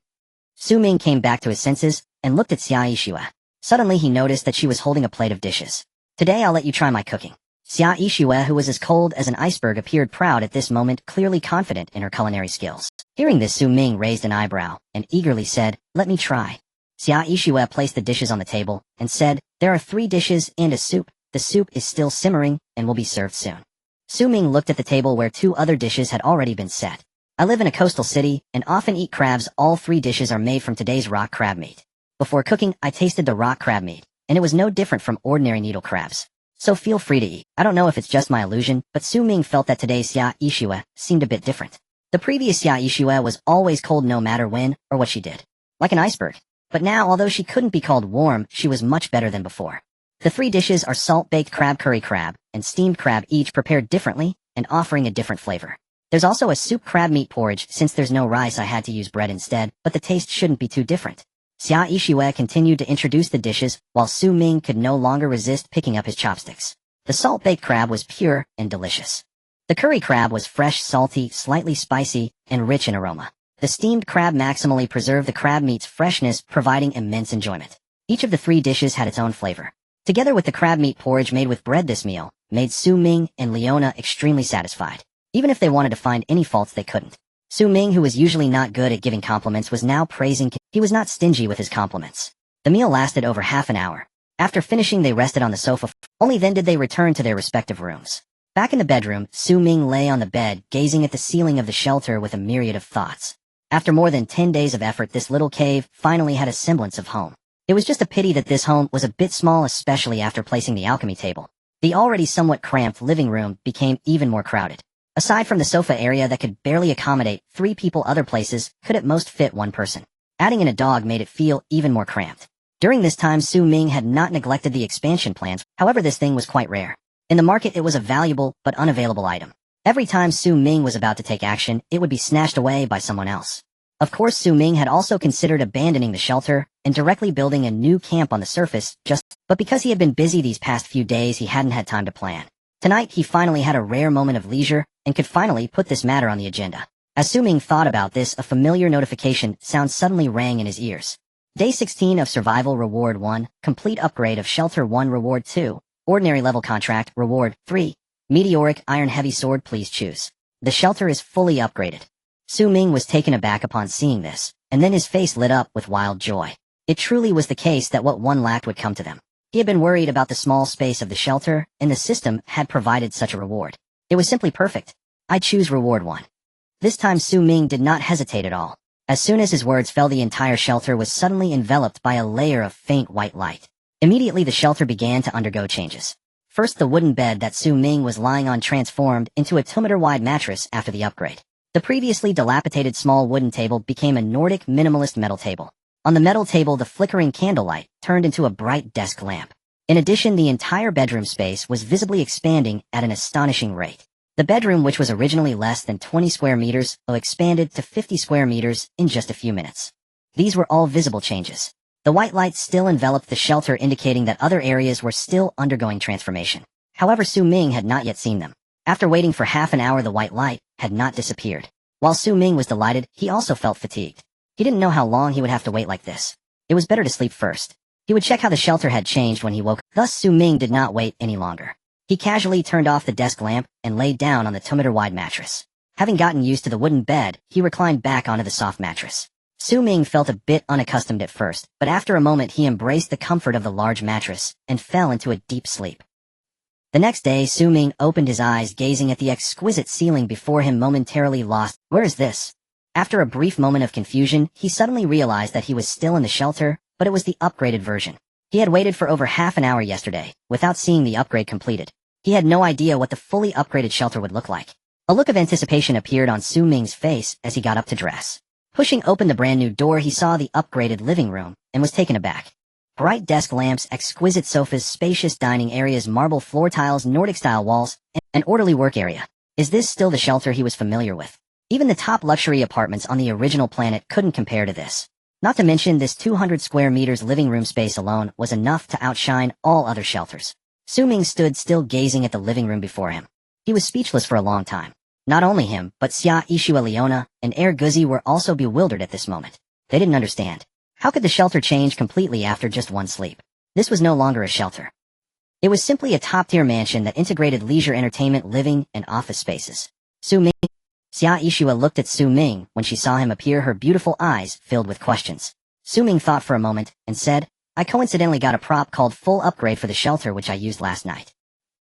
Su Ming came back to his senses and looked at Xia Yixue. Suddenly he noticed that she was holding a plate of dishes. "Today I'll let you try my cooking." Xia Yixue, who was as cold as an iceberg, appeared proud at this moment, clearly confident in her culinary skills. Hearing this, Su Ming raised an eyebrow and eagerly said, "Let me try." Xia Yixue placed the dishes on the table and said, "There are 3 dishes and a soup. The soup is still simmering and will be served soon." Su Ming looked at the table where 2 other dishes had already been set. "I live in a coastal city and often eat crabs. All 3 dishes are made from today's rock crab meat. Before cooking, I tasted the rock crab meat, and it was no different from ordinary needle crabs. So feel free to eat." I don't know if it's just my illusion, but Su Ming felt that today's Xia Yixue seemed a bit different. The previous Xia Yixue was always cold no matter when or what she did. Like an iceberg. But now, although she couldn't be called warm, she was much better than before. The 3 dishes are salt-baked crab curry crab and steamed crab, each prepared differently and offering a different flavor. There's also a soup crab meat porridge. Since there's no rice, I had to use bread instead, but the taste shouldn't be too different. Xia Yixue continued to introduce the dishes, while Su Ming could no longer resist picking up his chopsticks. The salt-baked crab was pure and delicious. The curry crab was fresh, salty, slightly spicy, and rich in aroma. The steamed crab maximally preserved the crab meat's freshness, providing immense enjoyment. Each of the 3 dishes had its own flavor. Together with the crab meat porridge made with bread, this meal made Su Ming and Leona extremely satisfied. Even if they wanted to find any faults, they couldn't. Su Ming, who was usually not good at giving compliments, was now praising. He was not stingy with his compliments. The meal lasted over half an hour. After finishing, they rested on the sofa. Only then did they return to their respective rooms. Back in the bedroom, Su Ming lay on the bed, gazing at the ceiling of the shelter with a myriad of thoughts. After more than 10 days of effort, this little cave finally had a semblance of home. It was just a pity that this home was a bit small, especially after placing the alchemy table. The already somewhat cramped living room became even more crowded. Aside from the sofa area that could barely accommodate 3 people, other places could at most fit 1 person. Adding in a dog made it feel even more cramped. During this time, Su Ming had not neglected the expansion plans. However, this thing was quite rare. In the market, it was a valuable but unavailable item. Every time Su Ming was about to take action, it would be snatched away by someone else. Of course, Su Ming had also considered abandoning the shelter and directly building a new camp on the surface, but because he had been busy these past few days, he hadn't had time to plan. Tonight, he finally had a rare moment of leisure and could finally put this matter on the agenda. As Su Ming thought about this, a familiar notification sound suddenly rang in his ears. Day 16 of Survival Reward 1, Complete Upgrade of Shelter 1 Reward 2, Ordinary Level Contract Reward 3, Meteoric Iron Heavy Sword, please choose. The shelter is fully upgraded. Su Ming was taken aback upon seeing this, and then his face lit up with wild joy. It truly was the case that what one lacked would come to them. He had been worried about the small space of the shelter, and the system had provided such a reward. It was simply perfect. I choose Reward 1. This time Su Ming did not hesitate at all. As soon as his words fell, the entire shelter was suddenly enveloped by a layer of faint white light. Immediately the shelter began to undergo changes. First, the wooden bed that Su Ming was lying on transformed into a 2-meter-wide mattress after the upgrade. The previously dilapidated small wooden table became a Nordic minimalist metal table. On the metal table, the flickering candlelight turned into a bright desk lamp. In addition, the entire bedroom space was visibly expanding at an astonishing rate. The bedroom, which was originally less than 20 square meters, expanded to 50 square meters in just a few minutes. These were all visible changes. The white light still enveloped the shelter, indicating that other areas were still undergoing transformation. However, Su Ming had not yet seen them. After waiting for half an hour, the white light had not disappeared. While Su Ming was delighted, he also felt fatigued. He didn't know how long he would have to wait like this. It was better to sleep first. He would check how the shelter had changed when he woke. Thus Su Ming did not wait any longer. He casually turned off the desk lamp and laid down on the 2-meter-wide mattress. Having gotten used to the wooden bed, he reclined back onto the soft mattress. Su Ming felt a bit unaccustomed at first, but after a moment he embraced the comfort of the large mattress and fell into a deep sleep. The next day, Su Ming opened his eyes, gazing at the exquisite ceiling before him, momentarily lost. Where is this? After a brief moment of confusion, he suddenly realized that he was still in the shelter, but it was the upgraded version. He had waited for over half an hour yesterday, without seeing the upgrade completed. He had no idea what the fully upgraded shelter would look like. A look of anticipation appeared on Su Ming's face as he got up to dress. Pushing open the brand new door, he saw the upgraded living room and was taken aback. Bright desk lamps, exquisite sofas, spacious dining areas, marble floor tiles, Nordic-style walls, and an orderly work area. Is this still the shelter he was familiar with? Even the top luxury apartments on the original planet couldn't compare to this. Not to mention, this 200 square meters living room space alone was enough to outshine all other shelters. Su Ming stood still, gazing at the living room before him. He was speechless for a long time. Not only him, but Xia Yishua, Leona, and Air Guzi were also bewildered at this moment. They didn't understand. How could the shelter change completely after just one sleep? This was no longer a shelter. It was simply a top-tier mansion that integrated leisure, entertainment, living, and office spaces. Su Ming. Xia Yishua looked at Su Ming when she saw him appear, her beautiful eyes filled with questions. Su Ming thought for a moment and said, I coincidentally got a prop called Full Upgrade for the shelter which I used last night.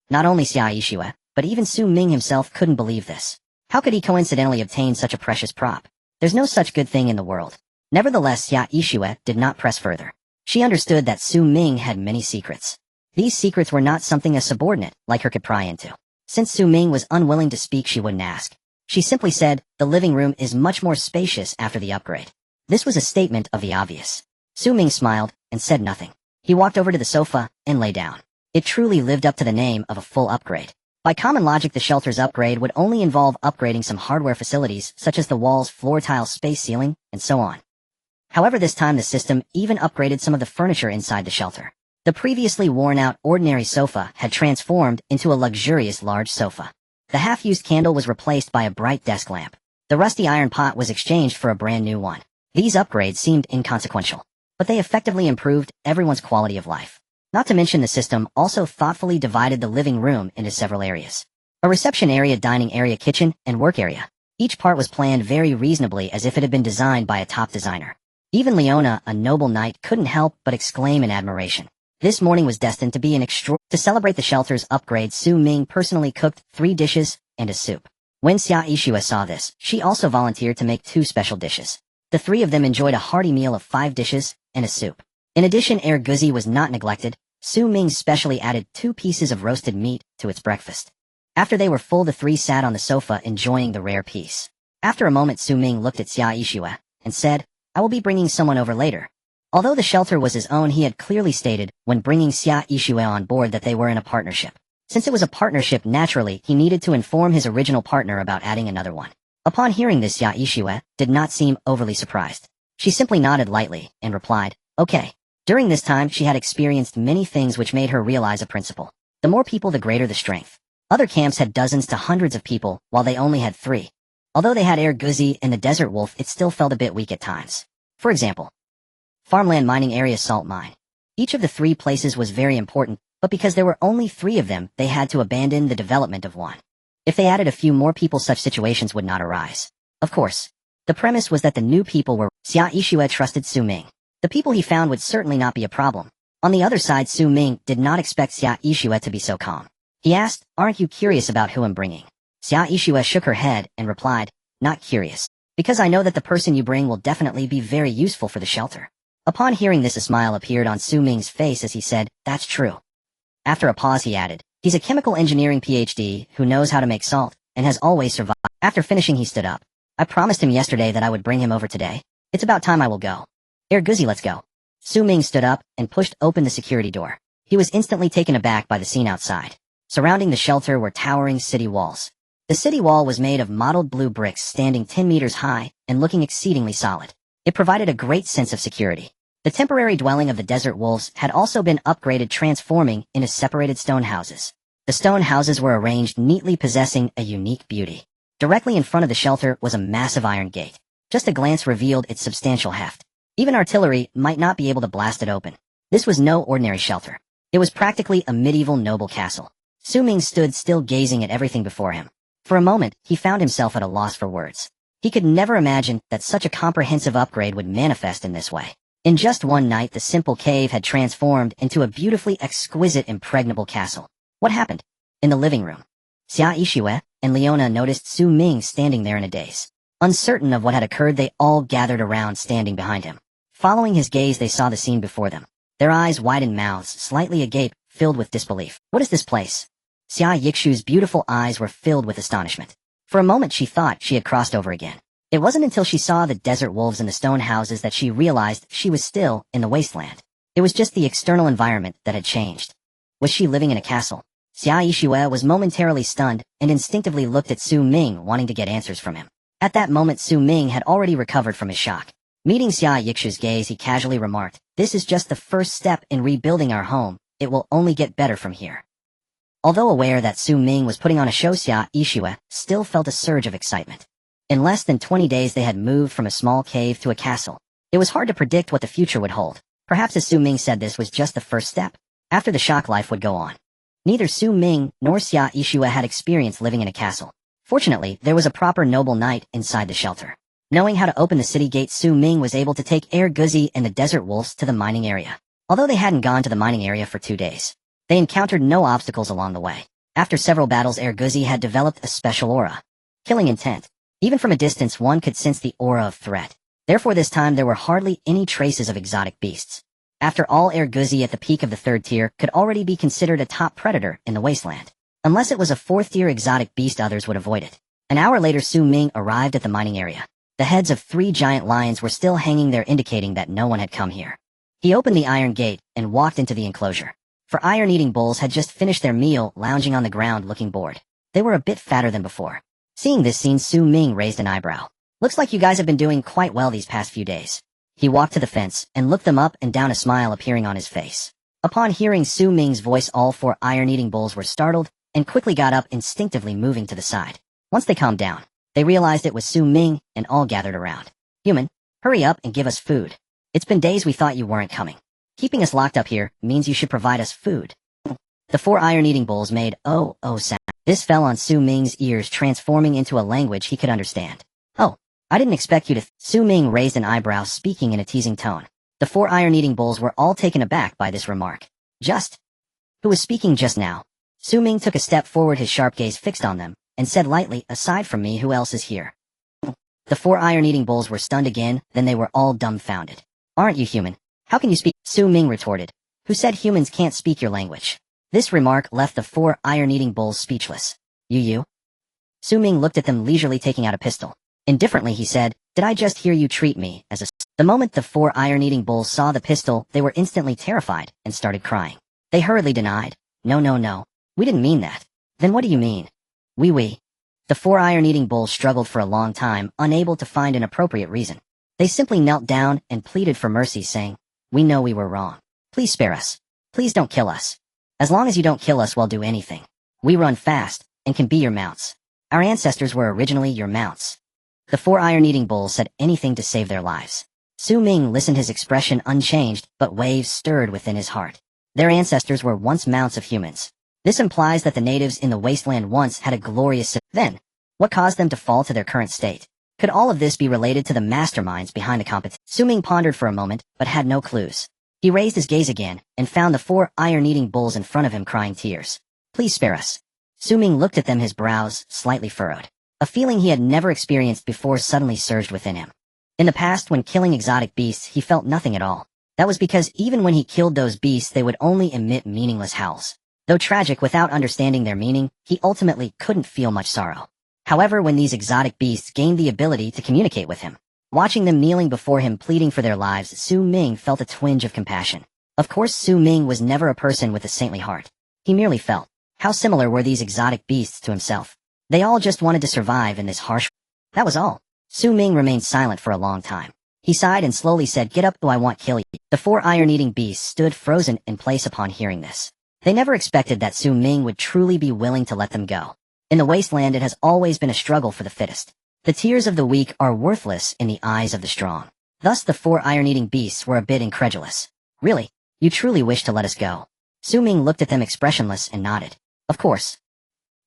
Not only Xia Yishua, but even Su Ming himself couldn't believe this. How could he coincidentally obtain such a precious prop? There's no such good thing in the world. Nevertheless, Xia Yishua did not press further. She understood that Su Ming had many secrets. These secrets were not something a subordinate like her could pry into. Since Su Ming was unwilling to speak, she wouldn't ask. She simply said, the living room is much more spacious after the upgrade. This was a statement of the obvious. Su Ming smiled and said nothing. He walked over to the sofa and lay down. It truly lived up to the name of a full upgrade. By common logic, the shelter's upgrade would only involve upgrading some hardware facilities, such as the walls, floor tiles, space, ceiling, and so on. However, this time the system even upgraded some of the furniture inside the shelter. The previously worn-out ordinary sofa had transformed into a luxurious large sofa. The half-used candle was replaced by a bright desk lamp. The rusty iron pot was exchanged for a brand new one. These upgrades seemed inconsequential, but they effectively improved everyone's quality of life. Not to mention, the system also thoughtfully divided the living room into several areas. A reception area, dining area, kitchen, and work area. Each part was planned very reasonably, as if it had been designed by a top designer. Even Leona, a noble knight, couldn't help but exclaim in admiration. This morning was destined to be an To celebrate the shelter's upgrade, Su Ming personally cooked 3 dishes and a soup. When Xia Yishua saw this, she also volunteered to make 2 special dishes. The 3 of them enjoyed a hearty meal of 5 dishes and a soup. In addition, Air Guzi was not neglected. Su Ming specially added 2 pieces of roasted meat to its breakfast. After they were full, the 3 sat on the sofa enjoying the rare piece. After a moment, Su Ming looked at Xia Yishua and said, I will be bringing someone over later. Although the shelter was his own, he had clearly stated when bringing Xia Yishua on board that they were in a partnership. Since it was a partnership, naturally, he needed to inform his original partner about adding another one. Upon hearing this, Xia Yishua did not seem overly surprised. She simply nodded lightly and replied, okay. During this time, she had experienced many things which made her realize a principle. The more people, the greater the strength. Other camps had dozens to hundreds of people, while they only had 3. Although they had Air Guzi and the Desert Wolf, it still felt a bit weak at times. For example, farmland, mining area, salt mine. Each of the 3 places was very important, but because there were only 3 of them, they had to abandon the development of one. If they added a few more people, such situations would not arise. Of course, the premise was that the new people were. Xia Yishua trusted Su Ming. The people he found would certainly not be a problem. On the other side, Su Ming did not expect Xia Yishua to be so calm. He asked, aren't you curious about who I'm bringing? Xia Yishua shook her head and replied, not curious. Because I know that the person you bring will definitely be very useful for the shelter. Upon hearing this, a smile appeared on Su Ming's face as he said, that's true. After a pause, he added, he's a chemical engineering PhD who knows how to make salt and has always survived. After finishing, he stood up. I promised him yesterday that I would bring him over today. It's about time I will go. Air Guzi, let's go. Su Ming stood up and pushed open the security door. He was instantly taken aback by the scene outside. Surrounding the shelter were towering city walls. The city wall was made of mottled blue bricks standing 10 meters high and looking exceedingly solid. It provided a great sense of security. The temporary dwelling of the desert wolves had also been upgraded, transforming into separated stone houses. The stone houses were arranged neatly, possessing a unique beauty. Directly in front of the shelter was a massive iron gate. Just a glance revealed its substantial heft. Even artillery might not be able to blast it open. This was no ordinary shelter. It was practically a medieval noble castle. Su Ming stood still gazing at everything before him. For a moment, he found himself at a loss for words. He could never imagine that such a comprehensive upgrade would manifest in this way. In just one night, the simple cave had transformed into a beautifully exquisite, impregnable castle. What happened? In the living room, Xia Yixue and Leona noticed Su Ming standing there in a daze. Uncertain of what had occurred, they all gathered around, standing behind him. Following his gaze, they saw the scene before them. Their eyes widened, mouths slightly agape, filled with disbelief. What is this place? Xia Yixue's beautiful eyes were filled with astonishment. For a moment she thought she had crossed over again. It wasn't until she saw the desert wolves and the stone houses that she realized she was still in the wasteland. It was just the external environment that had changed. Was she living in a castle? Xia Yixue was momentarily stunned and instinctively looked at Su Ming, wanting to get answers from him. At that moment, Su Ming had already recovered from his shock. Meeting Xia Yixue's gaze, he casually remarked, "This is just the first step in rebuilding our home. It will only get better from here." Although aware that Su Ming was putting on a show, Xia Yixue still felt a surge of excitement. In less than 20 days, they had moved from a small cave to a castle. It was hard to predict what the future would hold. Perhaps, as Su Ming said, this was just the first step. After the shock, life would go on. Neither Su Ming nor Xia Yixue had experience living in a castle. Fortunately, there was a proper noble knight inside the shelter. Knowing how to open the city gate, Su Ming was able to take Guzi and the desert wolves to the mining area. Although they hadn't gone to the mining area for 2 days, they encountered no obstacles along the way. After several battles, Guzi had developed a special aura. Killing intent. Even from a distance, one could sense the aura of threat. Therefore, this time there were hardly any traces of exotic beasts. After all, Guzi at the peak of the 3rd tier could already be considered a top predator in the wasteland. Unless it was a 4th tier exotic beast, others would avoid it. An hour later, Su Ming arrived at the mining area. The heads of 3 giant lions were still hanging there, indicating that no one had come here. He opened the iron gate and walked into the enclosure. 4 iron-eating bulls had just finished their meal, lounging on the ground looking bored. They were a bit fatter than before. Seeing this scene, Su Ming raised an eyebrow. "Looks like you guys have been doing quite well these past few days." He walked to the fence and looked them up and down, a smile appearing on his face. Upon hearing Su Ming's voice, all 4 iron-eating bulls were startled and quickly got up, instinctively moving to the side. Once they calmed down, they realized it was Su Ming and all gathered around. "Human, hurry up and give us food. It's been days we thought you weren't coming. Keeping us locked up here means you should provide us food." The 4 iron-eating bulls made oh sound. This fell on Su Ming's ears, transforming into a language he could understand. "Oh, I didn't expect you to..." Su Ming raised an eyebrow, speaking in a teasing tone. The 4 iron-eating bulls were all taken aback by this remark. "Just? Who was speaking just now?" Su Ming took a step forward, his sharp gaze fixed on them, and said lightly, "Aside from me, who else is here?" The 4 iron-eating bulls were stunned again, then they were all dumbfounded. "Aren't you human? How can you speak?" Su Ming retorted. "Who said humans can't speak your language?" This remark left the 4 iron-eating bulls speechless. You? Su Ming looked at them leisurely, taking out a pistol. Indifferently, he said, "Did I just hear you treat me as a..." The moment the 4 iron-eating bulls saw the pistol, they were instantly terrified and started crying. They hurriedly denied. No. We didn't mean that." "Then what do you mean?" We. The 4 iron-eating bulls struggled for a long time, unable to find an appropriate reason. They simply knelt down and pleaded for mercy, saying, "We know we were wrong. Please spare us. Please don't kill us. As long as you don't kill us, we'll do anything. We run fast and can be your mounts. Our ancestors were originally your mounts." The 4 iron-eating bulls said anything to save their lives. Su Ming listened, his expression unchanged, but waves stirred within his heart. Their ancestors were once mounts of humans. This implies that the natives in the wasteland once had a glorious... Then, what caused them to fall to their current state? Could all of this be related to the masterminds behind the competition? Su Ming pondered for a moment, but had no clues. He raised his gaze again, and found the 4 iron-eating bulls in front of him, crying tears. "Please spare us." Su Ming looked at them, his brows slightly furrowed. A feeling he had never experienced before suddenly surged within him. In the past, when killing exotic beasts, he felt nothing at all. That was because even when he killed those beasts, they would only emit meaningless howls. Though tragic, without understanding their meaning, he ultimately couldn't feel much sorrow. However, when these exotic beasts gained the ability to communicate with him, watching them kneeling before him pleading for their lives, Su Ming felt a twinge of compassion. Of course, Su Ming was never a person with a saintly heart. He merely felt how similar were these exotic beasts to himself. They all just wanted to survive in this harsh... That was all. Su Ming remained silent for a long time. He sighed and slowly said, "Get up, or I won't kill you." The 4 iron-eating beasts stood frozen in place upon hearing this. They never expected that Su Ming would truly be willing to let them go. In the wasteland, it has always been a struggle for the fittest. The tears of the weak are worthless in the eyes of the strong. Thus the 4 iron-eating beasts were a bit incredulous. "Really? You truly wish to let us go. Su Ming looked at them expressionless and nodded. Of course.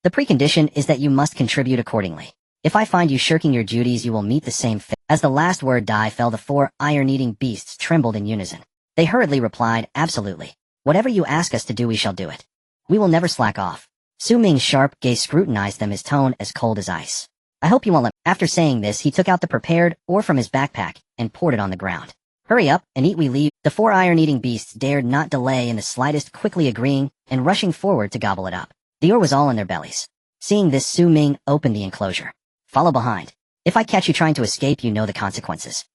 The precondition is that you must contribute accordingly. If I find you shirking your duties, you will meet the same fate. As the last word fell, the 4 iron-eating beasts trembled in unison. They hurriedly replied, absolutely. Whatever you ask us to do, we shall do it. We will never slack off. Su Ming's sharp gaze scrutinized them, his tone as cold as ice. I hope you won't let. After saying this, he took out the prepared ore from his backpack and poured it on the ground. Hurry up and eat, we leave. The 4 iron-eating beasts dared not delay in the slightest, quickly agreeing and rushing forward to gobble it up. The ore was all in their bellies. Seeing this, Su Ming opened the enclosure. Follow behind. If I catch you trying to escape, you know the consequences.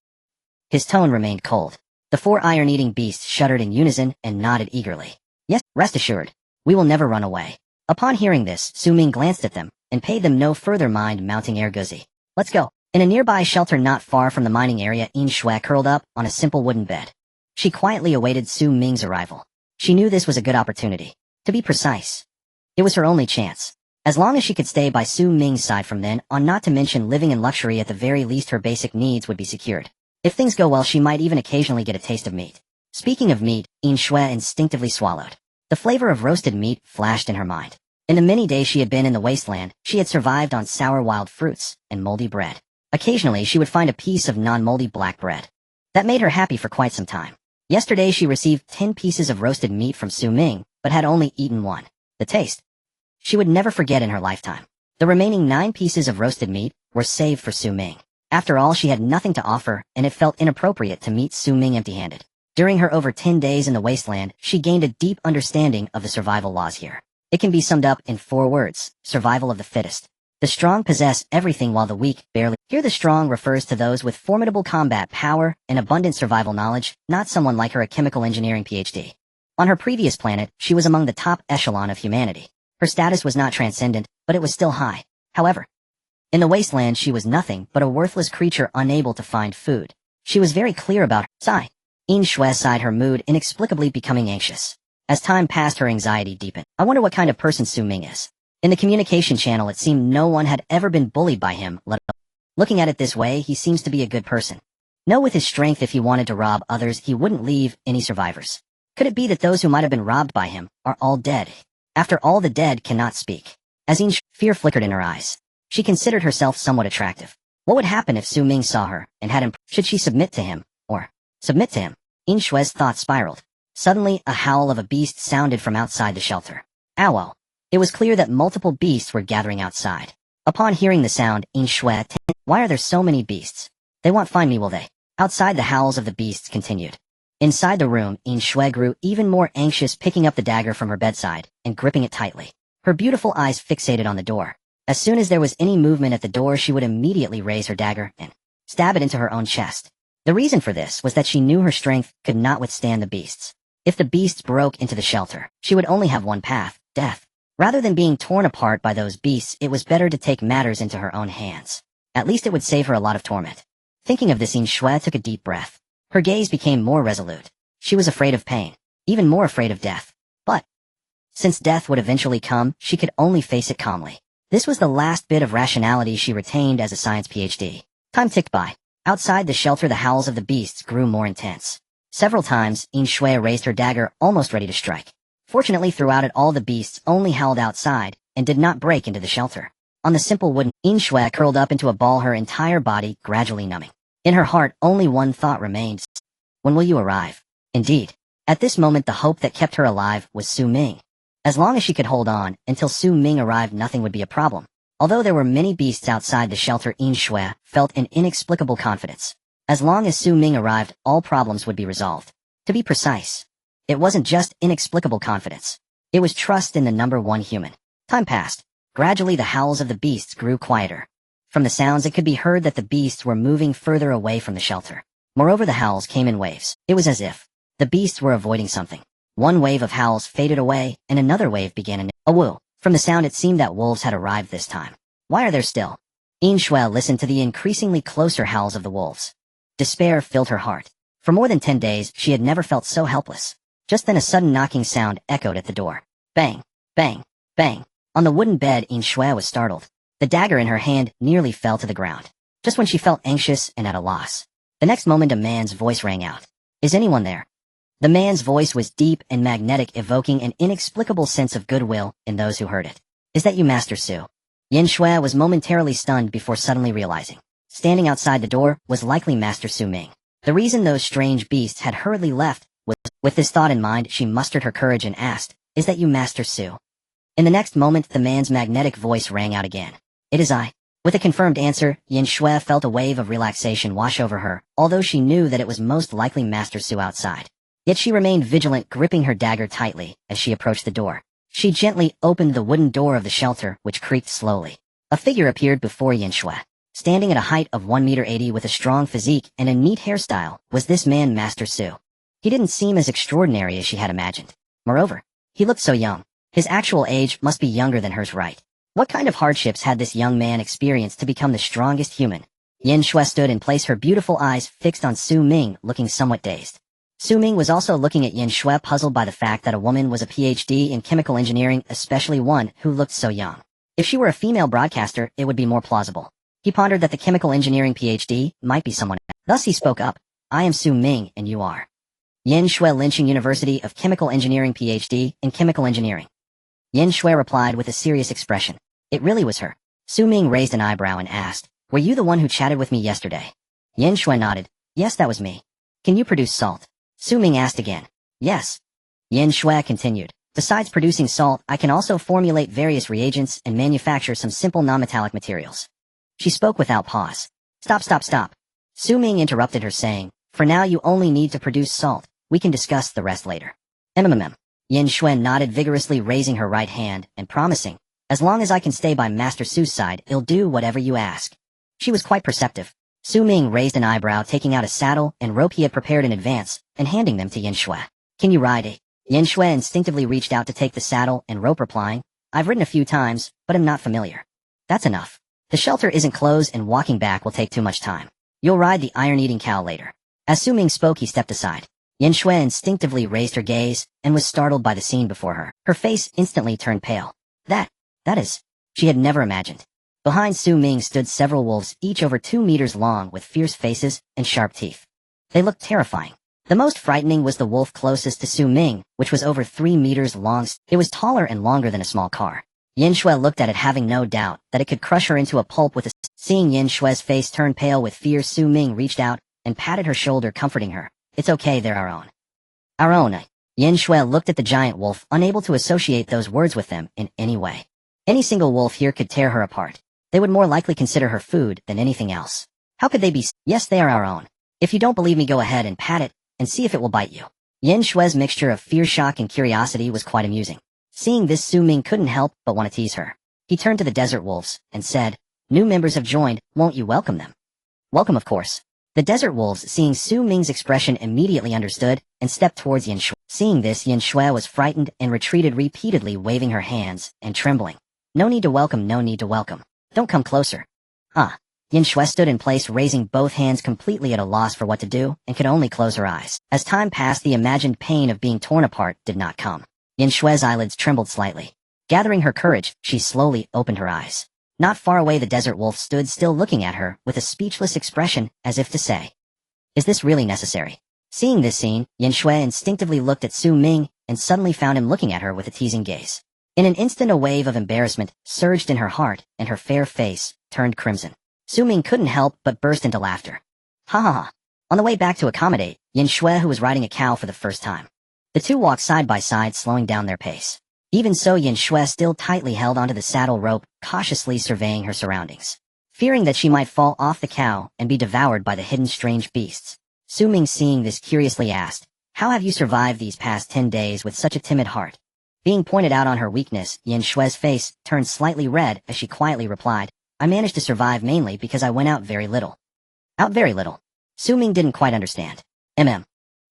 His tone remained cold. The 4 iron-eating beasts shuddered in unison and nodded eagerly. Yes, rest assured. We will never run away. Upon hearing this, Su Ming glanced at them and paid them no further mind, mounting air guzzi. Let's go. In a nearby shelter not far from the mining area, Yin Shui curled up on a simple wooden bed. She quietly awaited Su Ming's arrival. She knew this was a good opportunity. To be precise, it was her only chance. As long as she could stay by Su Ming's side from then on, not to mention living in luxury, at the very least her basic needs would be secured. If things go well, she might even occasionally get a taste of meat. Speaking of meat, Yin Shui instinctively swallowed. The flavor of roasted meat flashed in her mind. In the many days she had been in the Wasteland, she had survived on sour wild fruits and moldy bread. Occasionally she would find a piece of non-moldy black bread. That made her happy for quite some time. Yesterday she received 10 pieces of roasted meat from Su Ming, but had only eaten 1. The taste she would never forget in her lifetime. The remaining 9 pieces of roasted meat were saved for Su Ming. After all, she had nothing to offer, and it felt inappropriate to meet Su Ming empty-handed. During her over 10 days in the Wasteland, she gained a deep understanding of the survival laws here. It can be summed up in 4 words: survival of the fittest. The strong possess everything while the weak barely. Here the strong refers to those with formidable combat power and abundant survival knowledge, not someone like her, a chemical engineering PhD. On her previous planet, she was among the top echelon of humanity. Her status was not transcendent, but it was still high. However, in the Wasteland she was nothing but a worthless creature unable to find food. She was very clear about her. Sigh. Yin Shui sighed, her mood inexplicably becoming anxious. As time passed, her anxiety deepened. I wonder what kind of person Su Ming is. In the communication channel, it seemed no one had ever been bullied by him, looking at it this way, he seems to be a good person. No, with his strength, if he wanted to rob others, he wouldn't leave any survivors. Could it be that those who might have been robbed by him are all dead? After all, the dead cannot speak. As fear flickered in her eyes. She considered herself somewhat attractive. What would happen if Su Ming saw her and had him? Should she submit to him, or submit to him? Yin Shui's thoughts spiraled. Suddenly, a howl of a beast sounded from outside the shelter. Ow! It was clear that multiple beasts were gathering outside. Upon hearing the sound, Yin Shui, why are there so many beasts? They won't find me, will they? Outside, the howls of the beasts continued. Inside the room, Yin Shui grew even more anxious, picking up the dagger from her bedside and gripping it tightly. Her beautiful eyes fixated on the door. As soon as there was any movement at the door, she would immediately raise her dagger and stab it into her own chest. The reason for this was that she knew her strength could not withstand the beasts. If the beasts broke into the shelter, she would only have one path: death. Rather than being torn apart by those beasts, it was better to take matters into her own hands. At least it would save her a lot of torment. Thinking of this, Yin Shui took a deep breath. Her gaze became more resolute. She was afraid of pain, even more afraid of death. But since death would eventually come, she could only face it calmly. This was the last bit of rationality she retained as a science PhD. Time ticked by. Outside the shelter, the howls of the beasts grew more intense. Several times, Yin Shui raised her dagger, almost ready to strike. Fortunately, throughout it all, the beasts only howled outside and did not break into the shelter. On the simple wooden, Yin Shui curled up into a ball, her entire body gradually numbing. In her heart, only one thought remained: when will you arrive? Indeed, at this moment, the hope that kept her alive was Su Ming. As long as she could hold on until Su Ming arrived, nothing would be a problem. Although there were many beasts outside the shelter, Yin Shui felt an inexplicable confidence. As long as Su Ming arrived, all problems would be resolved. To be precise, it wasn't just inexplicable confidence. It was trust in the number one human. Time passed. Gradually, the howls of the beasts grew quieter. From the sounds, it could be heard that the beasts were moving further away from the shelter. Moreover, the howls came in waves. It was as if the beasts were avoiding something. One wave of howls faded away, and another wave began a woo. From the sound, it seemed that wolves had arrived this time. Why are there still? Yin Shui listened to the increasingly closer howls of the wolves. Despair filled her heart. For more than 10 days, she had never felt so helpless. Just then, a sudden knocking sound echoed at the door. Bang, bang, bang. On the wooden bed, Yin Shui was startled. The dagger in her hand nearly fell to the ground. Just when she felt anxious and at a loss, the next moment a man's voice rang out. Is anyone there? The man's voice was deep and magnetic, evoking an inexplicable sense of goodwill in those who heard it. Is that you, Master Su? Yin Shui was momentarily stunned before suddenly realizing. Standing outside the door was likely Master Su Ming. The reason those strange beasts had hurriedly left was, with this thought in mind, she mustered her courage and asked, "Is that you, Master Su?" In the next moment, the man's magnetic voice rang out again. "It is I." With a confirmed answer, Yin Shui felt a wave of relaxation wash over her, although she knew that it was most likely Master Su outside. Yet she remained vigilant, gripping her dagger tightly as she approached the door. She gently opened the wooden door of the shelter, which creaked slowly. A figure appeared before Yin Shui. Standing at a height of 1.80 meters with a strong physique and a neat hairstyle was this man, Master Su. He didn't seem as extraordinary as she had imagined. Moreover, he looked so young. His actual age must be younger than hers, right? What kind of hardships had this young man experienced to become the strongest human? Yin Shui stood in place, her beautiful eyes fixed on Su Ming, looking somewhat dazed. Su Ming was also looking at Yin Shui, puzzled by the fact that a woman was a PhD in chemical engineering, especially one who looked so young. If she were a female broadcaster, it would be more plausible. He pondered that the chemical engineering PhD might be someone else. Thus he spoke up. "I am Su Ming, and you are?" "Yin Shui, Lincheng University of Chemical Engineering, PhD in chemical engineering." Yin Shui replied with a serious expression. It really was her. Su Ming raised an eyebrow and asked, "Were you the one who chatted with me yesterday?" Yin Shui nodded. "Yes, that was me." "Can you produce salt?" Su Ming asked again. "Yes." Yin Shui continued. "Besides producing salt, I can also formulate various reagents and manufacture some simple non-metallic materials." She spoke without pause. Stop, stop, stop. Su Ming interrupted her, saying, "For now you only need to produce salt. We can discuss the rest later." Yin Shui nodded vigorously, raising her right hand and promising, "As long as I can stay by Master Su's side, I'll do whatever you ask." She was quite perceptive. Su Ming raised an eyebrow, taking out a saddle and rope he had prepared in advance and handing them to Yin Shui. "Can you ride it?" Yin Shui instinctively reached out to take the saddle and rope, replying, "I've ridden a few times, but I'm not familiar." "That's enough. The shelter isn't closed and walking back will take too much time. You'll ride the iron-eating cow later." As Su Ming spoke, he stepped aside. Yin Shui instinctively raised her gaze and was startled by the scene before her. Her face instantly turned pale. That is, she had never imagined. Behind Su Ming stood several wolves, each over 2 meters long, with fierce faces and sharp teeth. They looked terrifying. The most frightening was the wolf closest to Su Ming, which was over 3 meters long. It was taller and longer than a small car. Yin Shui looked at it, having no doubt that it could crush her into a pulp with a... Seeing Yin Shui's face turn pale with fear, Su Ming reached out and patted her shoulder, comforting her. "It's okay, they're our own." "Our own?" Yin Shui looked at the giant wolf, unable to associate those words with them in any way. Any single wolf here could tear her apart. They would more likely consider her food than anything else. How could they be? "Yes, they are our own. If you don't believe me, go ahead and pat it and see if it will bite you." Yin Shui's mixture of fear, shock, and curiosity was quite amusing. Seeing this, Su Ming couldn't help but want to tease her. He turned to the desert wolves and said, "New members have joined, won't you welcome them?" "Welcome, of course." The desert wolves, seeing Su Ming's expression, immediately understood and stepped towards Yin Shui. Seeing this, Yin Shui was frightened and retreated, repeatedly waving her hands and trembling. "No need to welcome, no need to welcome. Don't come closer." Yin Shui stood in place, raising both hands, completely at a loss for what to do, and could only close her eyes. As time passed, the imagined pain of being torn apart did not come. Yin Shui's eyelids trembled slightly. Gathering her courage, she slowly opened her eyes. Not far away, the desert wolf stood still, looking at her with a speechless expression, as if to say, "Is this really necessary?" Seeing this scene, Yin Shui instinctively looked at Su Ming and suddenly found him looking at her with a teasing gaze. In an instant, a wave of embarrassment surged in her heart and her fair face turned crimson. Su Ming couldn't help but burst into laughter. Ha ha ha. On the way back to accommodate Yin Shui, who was riding a cow for the first time. The two walked side by side, slowing down their pace. Even so, Yin Shui still tightly held onto the saddle rope, cautiously surveying her surroundings. Fearing that she might fall off the cow and be devoured by the hidden strange beasts. Su Ming, seeing this, curiously asked, "How have you survived these past 10 days with such a timid heart?" Being pointed out on her weakness, Yin Shui's face turned slightly red as she quietly replied, "I managed to survive mainly because I went out very little." "Out very little?" Su Ming didn't quite understand.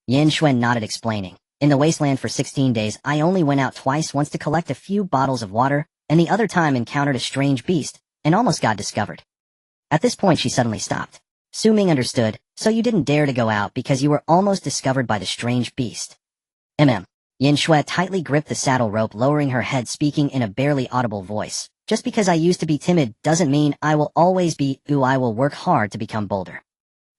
Yin Shui nodded, explaining, "In the Wasteland for 16 days, I only went out twice, once to collect a few bottles of water, and the other time encountered a strange beast, and almost got discovered." At this point, she suddenly stopped. Su Ming understood. "So you didn't dare to go out because you were almost discovered by the strange beast?" Yin Shui tightly gripped the saddle rope, lowering her head, speaking in a barely audible voice. "Just because I used to be timid doesn't mean I will always be. I will work hard to become bolder."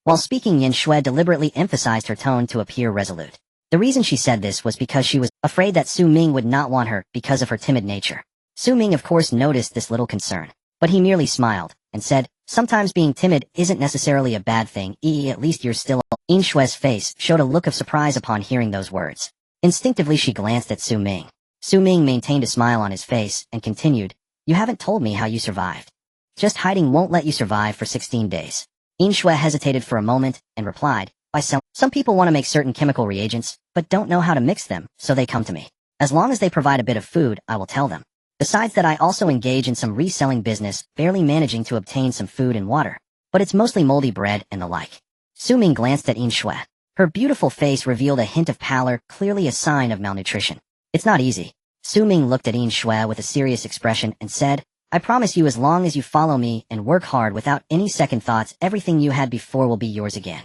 While speaking, Yin Shui deliberately emphasized her tone to appear resolute. The reason she said this was because she was afraid that Su Ming would not want her because of her timid nature. Su Ming of course noticed this little concern, but he merely smiled and said, sometimes being timid isn't necessarily a bad thing, at least you're still. In Shue's face showed a look of surprise upon hearing those words. Instinctively she glanced at Su Ming. Su Ming maintained a smile on his face and continued, you haven't told me how you survived. Just hiding won't let you survive for 16 days. In Shue hesitated for a moment and replied, by some people want to make certain chemical reagents, but don't know how to mix them, so they come to me. As long as they provide a bit of food, I will tell them. Besides that, I also engage in some reselling business, barely managing to obtain some food and water. But it's mostly moldy bread and the like. Su Ming glanced at In Shue. Her beautiful face revealed a hint of pallor, clearly a sign of malnutrition. It's not easy. Su Ming looked at In Shue with a serious expression and said, I promise you as long as you follow me and work hard without any second thoughts, everything you had before will be yours again.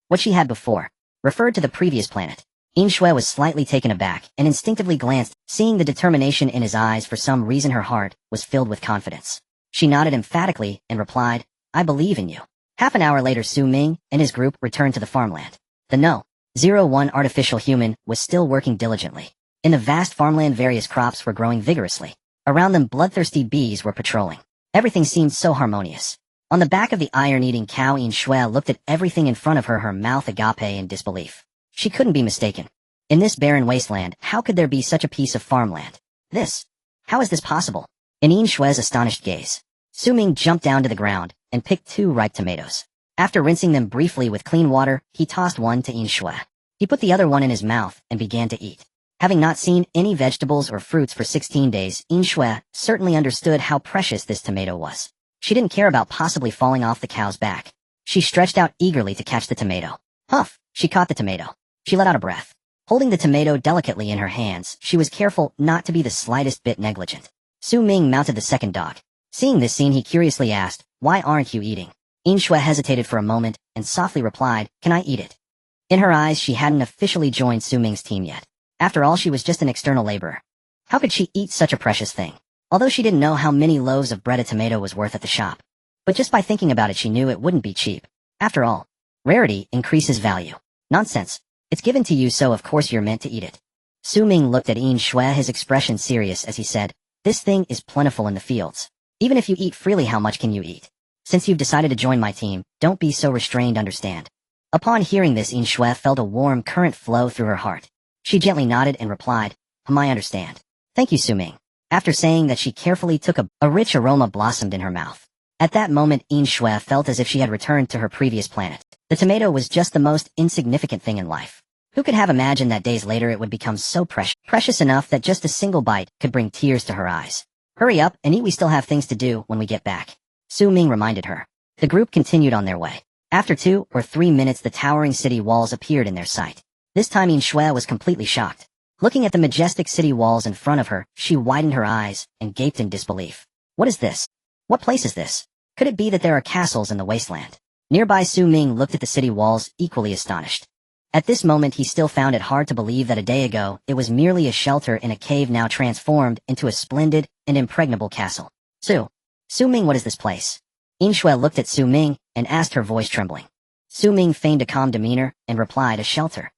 What she had before referred to the previous planet. In Shue was slightly taken aback and instinctively glanced, seeing the determination in his eyes. For some reason her heart was filled with confidence. She nodded emphatically and replied, I believe in you. Half an hour later Su Ming and his group returned to the farmland. The No.01 artificial human was still working diligently. In the vast farmland various crops were growing vigorously. Around them bloodthirsty bees were patrolling. Everything seemed so harmonious. On the back of the iron-eating cow In Shue looked at everything in front of her, her mouth agape in disbelief. She couldn't be mistaken. In this barren wasteland, how could there be such a piece of farmland? How is this possible? In In Shue's astonished gaze, Su Ming jumped down to the ground and picked 2 ripe tomatoes. After rinsing them briefly with clean water, he tossed one to In Shue. He put the other one in his mouth and began to eat. Having not seen any vegetables or fruits for 16 days, In Shue certainly understood how precious this tomato was. She didn't care about possibly falling off the cow's back. She stretched out eagerly to catch the tomato. Huff! She caught the tomato. She let out a breath. Holding the tomato delicately in her hands, she was careful not to be the slightest bit negligent. Su Ming mounted the second dog. Seeing this scene, he curiously asked, why aren't you eating? In Shue hesitated for a moment and softly replied, can I eat it? In her eyes, she hadn't officially joined Su Ming's team yet. After all, she was just an external laborer. How could she eat such a precious thing? Although she didn't know how many loaves of bread a tomato was worth at the shop. But just by thinking about it, she knew it wouldn't be cheap. After all, rarity increases value. Nonsense. It's given to you, so of course you're meant to eat it. Su Ming looked at In Shue, his expression serious as he said, this thing is plentiful in the fields. Even if you eat freely, how much can you eat? Since you've decided to join my team, don't be so restrained, understand? Upon hearing this, In Shue felt a warm current flow through her heart. She gently nodded and replied, I understand. Thank you, Su Ming. After saying that, she carefully took a rich aroma blossomed in her mouth. At that moment, In Shue felt as if she had returned to her previous planet. The tomato was just the most insignificant thing in life. Who could have imagined that days later it would become so precious enough that just a single bite could bring tears to her eyes? Hurry up and eat, we still have things to do when we get back. Su Ming reminded her. The group continued on their way. After 2 or 3 minutes, the towering city walls appeared in their sight. This time In Shue was completely shocked. Looking at the majestic city walls in front of her, she widened her eyes and gaped in disbelief. What is this? What place is this? Could it be that there are castles in the wasteland? Nearby, Su Ming looked at the city walls, equally astonished. At this moment, he still found it hard to believe that a day ago, it was merely a shelter in a cave now transformed into a splendid and impregnable castle. Su Ming, what is this place? In Shue looked at Su Ming and asked, her voice trembling. Su Ming feigned a calm demeanor and replied, a shelter.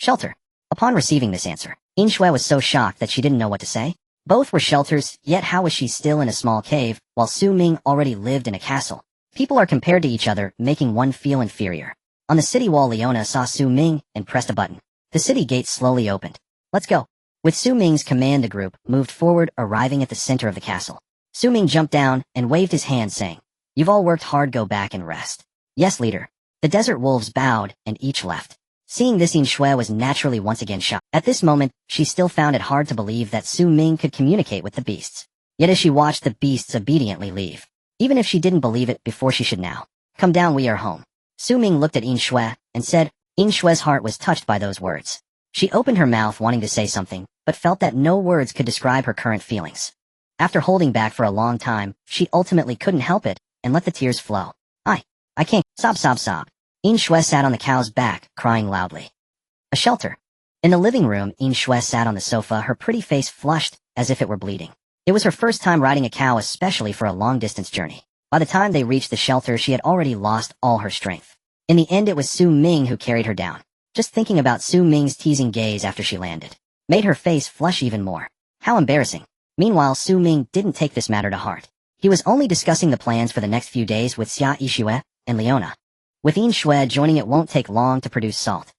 Shelter. Upon receiving this answer, In Shue was so shocked that she didn't know what to say. Both were shelters, yet how was she still in a small cave, while Su Ming already lived in a castle? People are compared to each other, making one feel inferior. On the city wall, Leona saw Su Ming and pressed a button. The city gates slowly opened. Let's go. With Su Ming's command, the group moved forward, arriving at the center of the castle. Su Ming jumped down and waved his hand, saying, you've all worked hard, go back and rest. Yes, leader. The desert wolves bowed and each left. Seeing this, In Shue was naturally once again shocked. At this moment, she still found it hard to believe that Su Ming could communicate with the beasts. Yet as she watched the beasts obediently leave, even if she didn't believe it before, she should now. Come down, we are home. Su Ming looked at In Shue and said, In Shue's heart was touched by those words. She opened her mouth wanting to say something, but felt that no words could describe her current feelings. After holding back for a long time, she ultimately couldn't help it and let the tears flow. I can't. Sob. In Shue sat on the cow's back, crying loudly. A shelter. In the living room, In Shue sat on the sofa, her pretty face flushed as if it were bleeding. It was her first time riding a cow, especially for a long-distance journey. By the time they reached the shelter, she had already lost all her strength. In the end, it was Su Ming who carried her down. Just thinking about Su Ming's teasing gaze after she landed made her face flush even more. How embarrassing. Meanwhile, Su Ming didn't take this matter to heart. He was only discussing the plans for the next few days with Xia Yixue and Leona. With Yin Shui joining, it won't take long to produce salt.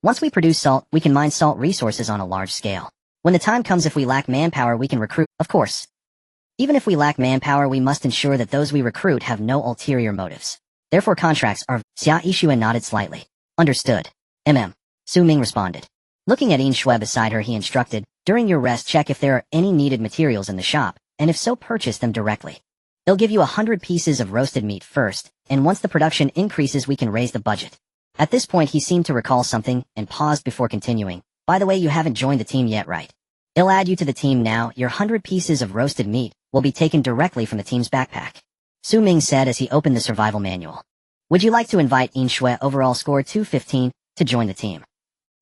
Once we produce salt, we can mine salt resources on a large scale. When the time comes, if we lack manpower, we can recruit, of course. Even if we lack manpower, we must ensure that those we recruit have no ulterior motives. Therefore contracts are— Xia Yixue nodded slightly. Understood. Su Ming responded. Looking at Yin Shui beside her, he instructed, during your rest, check if there are any needed materials in the shop, and if so, purchase them directly. They'll give you 100 pieces of roasted meat first, and once the production increases, we can raise the budget. At this point, he seemed to recall something and paused before continuing. By the way, you haven't joined the team yet, right? I'll add you to the team now. Your 100 pieces of roasted meat will be taken directly from the team's backpack. Su Ming said as he opened the survival manual. Would you like to invite Yin Shui, overall score 215, to join the team?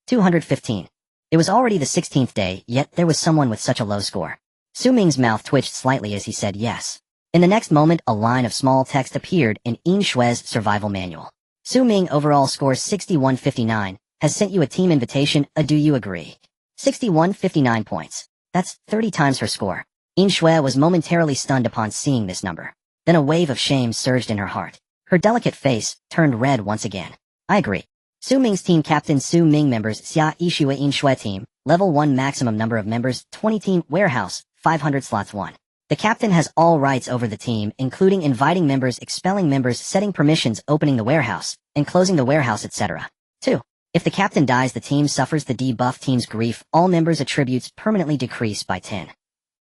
215. It was already the 16th day, yet there was someone with such a low score. Su Ming's mouth twitched slightly as he said yes. In the next moment, a line of small text appeared in Yin Shui's survival manual. Su Ming, overall score 6159, has sent you a team invitation. Do you agree? 6159 points. That's 30 times her score. Yin Shui was momentarily stunned upon seeing this number. Then a wave of shame surged in her heart. Her delicate face turned red once again. I agree. Su Ming's team captain. Su Ming members Xia Yixue Yin Shui team, level 1 maximum number of members 20 team warehouse 500 slots 1. The captain has all rights over the team, including inviting members, expelling members, setting permissions, opening the warehouse, and closing the warehouse, etc. 2. If the captain dies, the team suffers the debuff team's grief. All members' attributes permanently decrease by 10.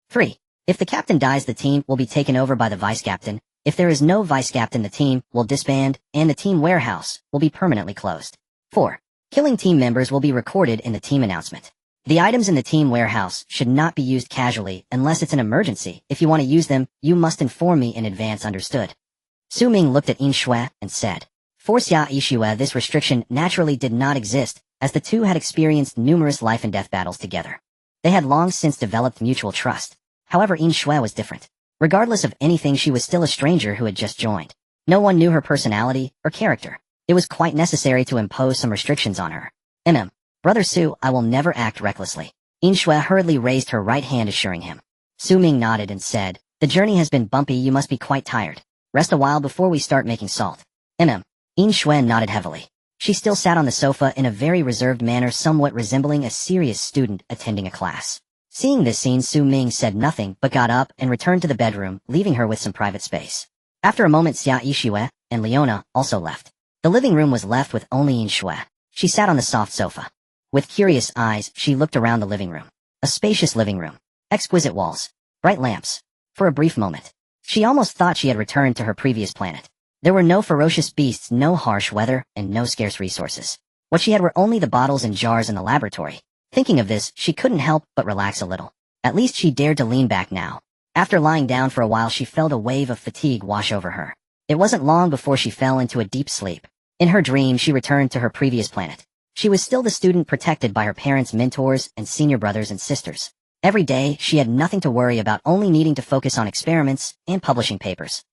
3. If the captain dies, the team will be taken over by the vice captain. If there is no vice captain, the team will disband, and the team warehouse will be permanently closed. 4. Killing team members will be recorded in the team announcement. The items in the team warehouse should not be used casually unless it's an emergency. If you want to use them, you must inform me in advance. Understood? Su Ming looked at Yin Shui and said. For Xia Yixue, this restriction naturally did not exist, as the two had experienced numerous life and death battles together. They had long since developed mutual trust. However, Yin Shui was different. Regardless of anything, she was still a stranger who had just joined. No one knew her personality or character. It was quite necessary to impose some restrictions on her. Brother Su, I will never act recklessly. Yin Shui hurriedly raised her right hand, assuring him. Su Ming nodded and said, the journey has been bumpy. You must be quite tired. Rest a while before we start making salt. Yin Shui nodded heavily. She still sat on the sofa in a very reserved manner, somewhat resembling a serious student attending a class. Seeing this scene, Su Ming said nothing but got up and returned to the bedroom, leaving her with some private space. After a moment, Xia Yixue and Leona also left. The living room was left with only Yin Shui. She sat on the soft sofa. With curious eyes, she looked around the living room. A spacious living room. Exquisite walls. Bright lamps. For a brief moment, she almost thought she had returned to her previous planet. There were no ferocious beasts, no harsh weather, and no scarce resources. What she had were only the bottles and jars in the laboratory. Thinking of this, she couldn't help but relax a little. At least she dared to lean back now. After lying down for a while, she felt a wave of fatigue wash over her. It wasn't long before she fell into a deep sleep. In her dream, she returned to her previous planet. She was still the student protected by her parents, mentors, and senior brothers and sisters. Every day, she had nothing to worry about, only needing to focus on experiments and publishing papers.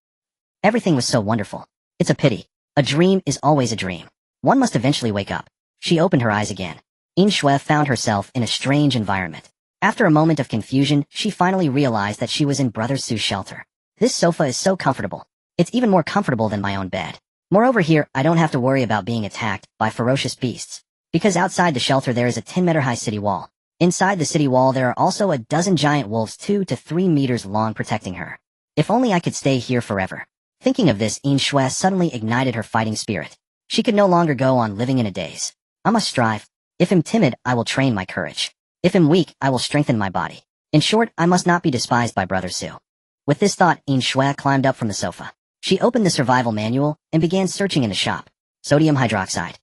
Everything was so wonderful. It's a pity. A dream is always a dream. One must eventually wake up. She opened her eyes again. Yin Shui found herself in a strange environment. After a moment of confusion, she finally realized that she was in Brother Su's shelter. This sofa is so comfortable. It's even more comfortable than my own bed. Moreover, here, I don't have to worry about being attacked by ferocious beasts. Because outside the shelter there is a 10-meter-high city wall. Inside the city wall there are also a dozen giant wolves 2 to 3 meters long protecting her. If only I could stay here forever. Thinking of this, Yin Shui suddenly ignited her fighting spirit. She could no longer go on living in a daze. I must strive. If I'm timid, I will train my courage. If I'm weak, I will strengthen my body. In short, I must not be despised by Brother Su. With this thought, Yin Shui climbed up from the sofa. She opened the survival manual and began searching in the shop. Sodium hydroxide.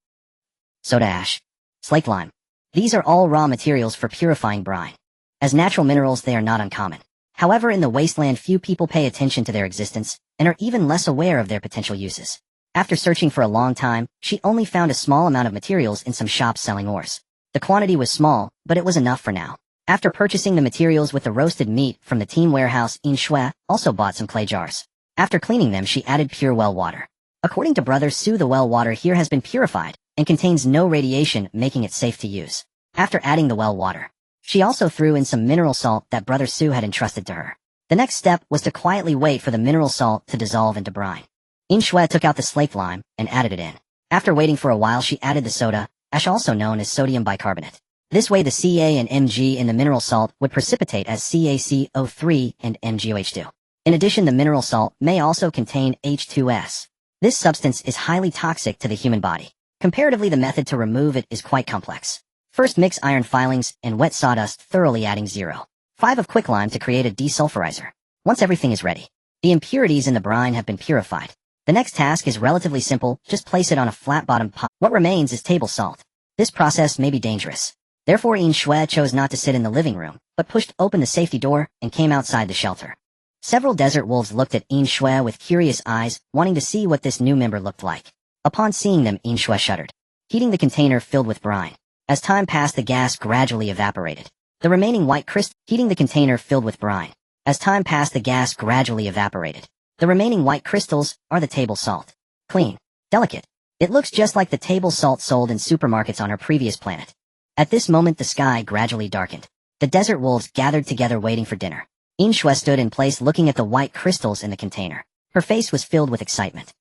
Soda ash. Slake lime. These are all raw materials for purifying brine. As natural minerals, they are not uncommon. However, in the Wasteland, few people pay attention to their existence and are even less aware of their potential uses. After searching for a long time, she only found a small amount of materials in some shops selling ores. The quantity was small, but it was enough for now. After purchasing the materials with the roasted meat from the team warehouse, Yin Shui also bought some clay jars. After cleaning them, she added pure well water. According to Brother Su, the well water here has been purified and contains no radiation, making it safe to use. After adding the well water, she also threw in some mineral salt that Brother Su had entrusted to her. The next step was to quietly wait for the mineral salt to dissolve into brine. Yin Shui took out the slake lime and added it in. After waiting for a while, she added the soda ash, also known as sodium bicarbonate. This way the Ca and Mg in the mineral salt would precipitate as CaCO3 and MgOH2. In addition, the mineral salt may also contain H2S. This substance is highly toxic to the human body. Comparatively, the method to remove it is quite complex. First, mix iron filings and wet sawdust thoroughly, adding 0.5 of quicklime to create a desulfurizer. Once everything is ready, the impurities in the brine have been purified. The next task is relatively simple, just place it on a flat-bottomed pot. What remains is table salt. This process may be dangerous. Therefore, Yin Shui chose not to sit in the living room, but pushed open the safety door and came outside the shelter. Several desert wolves looked at Yin Shui with curious eyes, wanting to see what this new member looked like. Upon seeing them, Yin Shui shuddered, heating the container filled with brine. As time passed, the gas gradually evaporated. The remaining white crystal, heating the container filled with brine. As time passed, the gas gradually evaporated. The remaining white crystals are the table salt. Clean, delicate. It looks just like the table salt sold in supermarkets on her previous planet. At this moment, the sky gradually darkened. The desert wolves gathered together waiting for dinner. Yin Shui stood in place looking at the white crystals in the container. Her face was filled with excitement.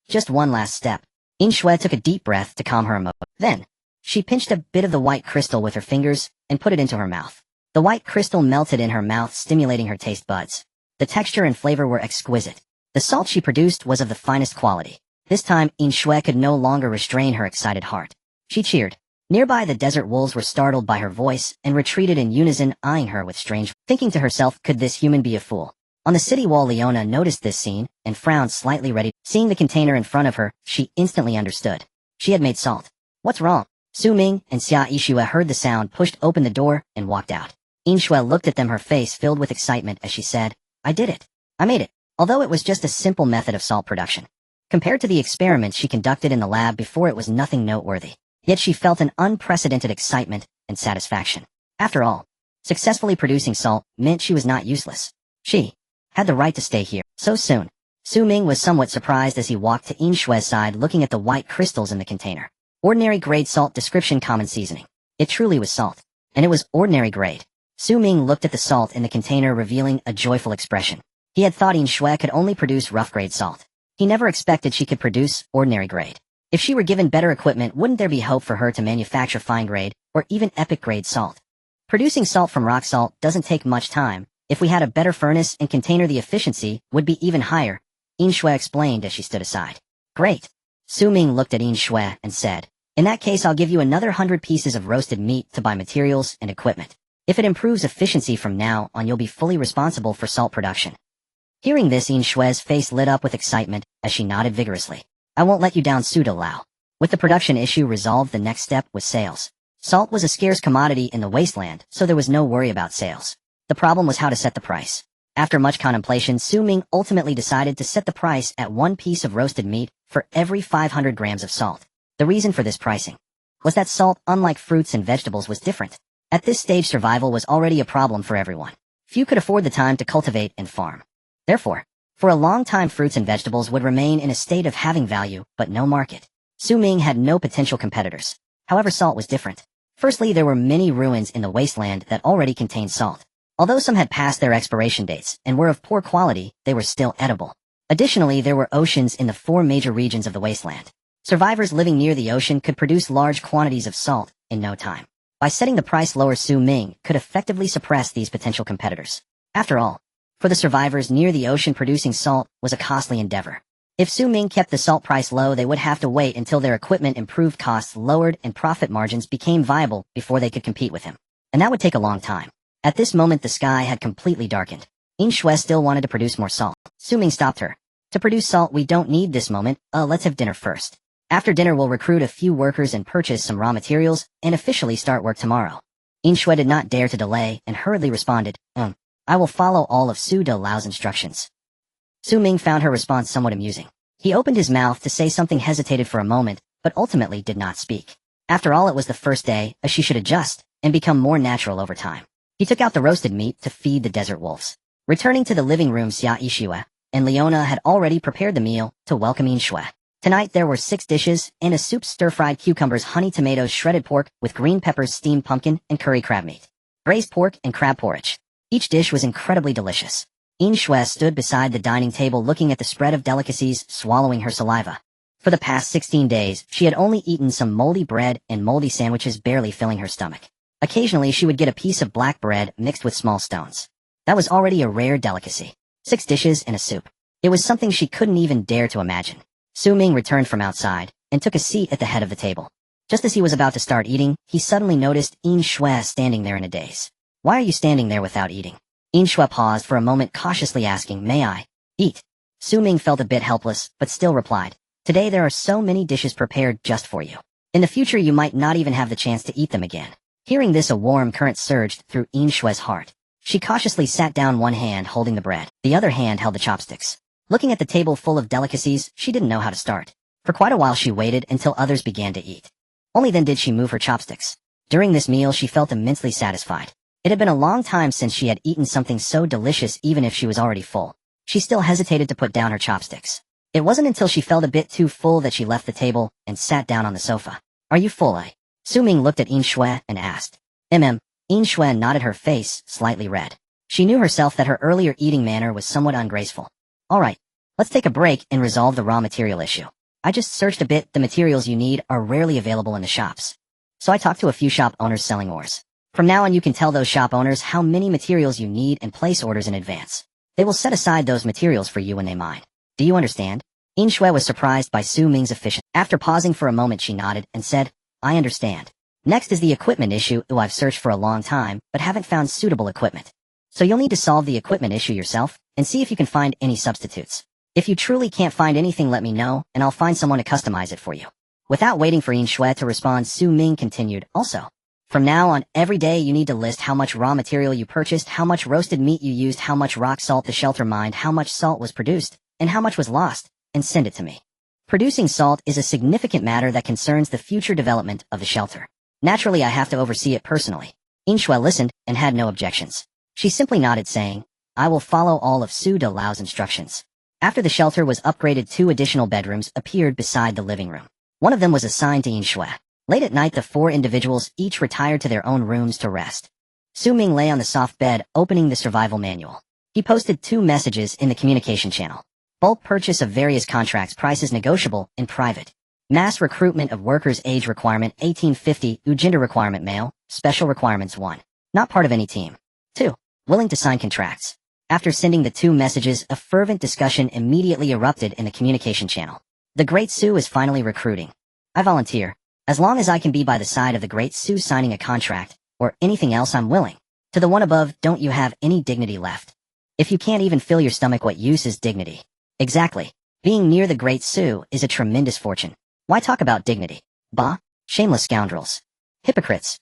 Just one last step. Yin Shui took a deep breath to calm her emotions. Then, she pinched a bit of the white crystal with her fingers and put it into her mouth. The white crystal melted in her mouth, stimulating her taste buds. The texture and flavor were exquisite. The salt she produced was of the finest quality. This time, Yin Shui could no longer restrain her excited heart. She cheered. Nearby, the desert wolves were startled by her voice and retreated in unison, eyeing her with strange, thinking to herself, could this human be a fool? On the city wall, Leona noticed this scene and frowned slightly, ready. Seeing the container in front of her, she instantly understood. She had made salt. What's wrong? Su Ming and Xia Yishue heard the sound, pushed open the door, and walked out. Yin Shui looked at them, her face filled with excitement as she said, I did it. I made it. Although it was just a simple method of salt production. Compared to the experiments she conducted in the lab before, it was nothing noteworthy. Yet she felt an unprecedented excitement and satisfaction. After all, successfully producing salt meant she was not useless. She had the right to stay here so soon. Su Ming was somewhat surprised as he walked to Yin Shui's side, looking at the white crystals in the container. Ordinary grade salt. Description: common seasoning. It truly was salt. And it was ordinary grade. Su Ming looked at the salt in the container, revealing a joyful expression. He had thought Yin Shui could only produce rough grade salt. He never expected she could produce ordinary grade. If she were given better equipment, wouldn't there be hope for her to manufacture fine grade, or even epic grade salt? Producing salt from rock salt doesn't take much time. If we had a better furnace and container, the efficiency would be even higher, Yin Shui explained as she stood aside. Great. Su Ming looked at Yin Shui and said, in that case, I'll give you another 100 pieces of roasted meat to buy materials and equipment. If it improves efficiency from now on, you'll be fully responsible for salt production. Hearing this, Yin Shui's face lit up with excitement as she nodded vigorously. I won't let you down, Su De Lao. With the production issue resolved, the next step was sales. Salt was a scarce commodity in the Wasteland, so there was no worry about sales. The problem was how to set the price. After much contemplation, Su Ming ultimately decided to set the price at 1 piece of roasted meat for every 500 grams of salt. The reason for this pricing was that salt, unlike fruits and vegetables, was different. At this stage, survival was already a problem for everyone. Few could afford the time to cultivate and farm. Therefore, for a long time, fruits and vegetables would remain in a state of having value, but no market. Su Ming had no potential competitors. However, salt was different. Firstly, there were many ruins in the Wasteland that already contained salt. Although some had passed their expiration dates and were of poor quality, they were still edible. Additionally, there were oceans in the 4 major regions of the Wasteland. Survivors living near the ocean could produce large quantities of salt in no time. By setting the price lower, Su Ming could effectively suppress these potential competitors. After all, for the survivors near the ocean, producing salt was a costly endeavor. If Su Ming kept the salt price low, they would have to wait until their equipment improved, costs lowered, and profit margins became viable before they could compete with him. And that would take a long time. At this moment, the sky had completely darkened. Yin Shui still wanted to produce more salt. Su Ming stopped her. To produce salt, we don't need this moment. Let's have dinner first. After dinner, we'll recruit a few workers and purchase some raw materials and officially start work tomorrow. Yin Shui did not dare to delay and hurriedly responded, I will follow all of Su De Lao's instructions. Su Ming found her response somewhat amusing. He opened his mouth to say something, hesitated for a moment, but ultimately did not speak. After all, it was the first day, as she should adjust and become more natural over time. He took out the roasted meat to feed the desert wolves. Returning to the living room, Xia Yishue and Leona had already prepared the meal to welcome Yin Shui. Tonight there were 6 dishes, and a soup stir-fried cucumbers, honey tomatoes, shredded pork, with green peppers, steamed pumpkin, and curry crab meat. Braised pork and crab porridge. Each dish was incredibly delicious. Yin Shui stood beside the dining table looking at the spread of delicacies, swallowing her saliva. For the past 16 days, she had only eaten some moldy bread and moldy sandwiches, barely filling her stomach. Occasionally she would get a piece of black bread mixed with small stones. That was already a rare delicacy. 6 dishes and a soup. It was something she couldn't even dare to imagine. Ming returned from outside, and took a seat at the head of the table. Just as he was about to start eating, he suddenly noticed Yin Shui standing there in a daze. "Why are you standing there without eating?" Yin Shui paused for a moment, cautiously asking, "May I eat?" Ming felt a bit helpless, but still replied, "Today there are so many dishes prepared just for you. In the future you might not even have the chance to eat them again." Hearing this, a warm current surged through Yin Shui's heart. She cautiously sat down, one hand holding the bread. The other hand held the chopsticks. Looking at the table full of delicacies, she didn't know how to start. For quite a while she waited until others began to eat. Only then did she move her chopsticks. During this meal she felt immensely satisfied. It had been a long time since she had eaten something so delicious. Even if she was already full, she still hesitated to put down her chopsticks. It wasn't until she felt a bit too full that she left the table and sat down on the sofa. "Are you full, eh?" Ming looked at Yin Shui and asked. Yin Shui nodded, her face slightly red. She knew herself that her earlier eating manner was somewhat ungraceful. "All right, let's take a break and resolve the raw material issue. I just searched a bit. The materials you need are rarely available in the shops. So I talked to a few shop owners selling ores. From now on you can tell those shop owners how many materials you need and place orders in advance. They will set aside those materials for you when they mine. Do you understand?" Yin Shui was surprised by Ming's efficiency. After pausing for a moment she nodded and said, "I understand. Next is the equipment issue. I've searched for a long time, but haven't found suitable equipment. So you'll need to solve the equipment issue yourself, and see if you can find any substitutes. If you truly can't find anything, let me know, and I'll find someone to customize it for you." Without waiting for Yin Shui to respond, Ming continued, "Also, from now on, every day you need to list how much raw material you purchased, how much roasted meat you used, how much rock salt the shelter mined, how much salt was produced, and how much was lost, and send it to me. Producing salt is a significant matter that concerns the future development of the shelter. Naturally, I have to oversee it personally." Yin Shui listened and had no objections. She simply nodded, saying, "I will follow all of Su De Lao's instructions." After the shelter was upgraded, 2 additional bedrooms appeared beside the living room. One of them was assigned to Yin Shui. Late at night the 4 individuals each retired to their own rooms to rest. Ming lay on the soft bed, opening the survival manual. He posted 2 messages in the communication channel. Bulk purchase of various contracts, prices negotiable, in private. Mass recruitment of workers, age requirement 1850, gender requirement male, special requirements 1. Not part of any team. 2. Willing to sign contracts. After sending the 2 messages, a fervent discussion immediately erupted in the communication channel. "The Great Su is finally recruiting. I volunteer. As long as I can be by the side of the Great Su signing a contract, or anything else, I'm willing." To the one above, "Don't you have any dignity left? If you can't even fill your stomach, what use is dignity?" Exactly. Being near the Great Su is a tremendous fortune. Why talk about dignity? Bah, shameless scoundrels. Hypocrites.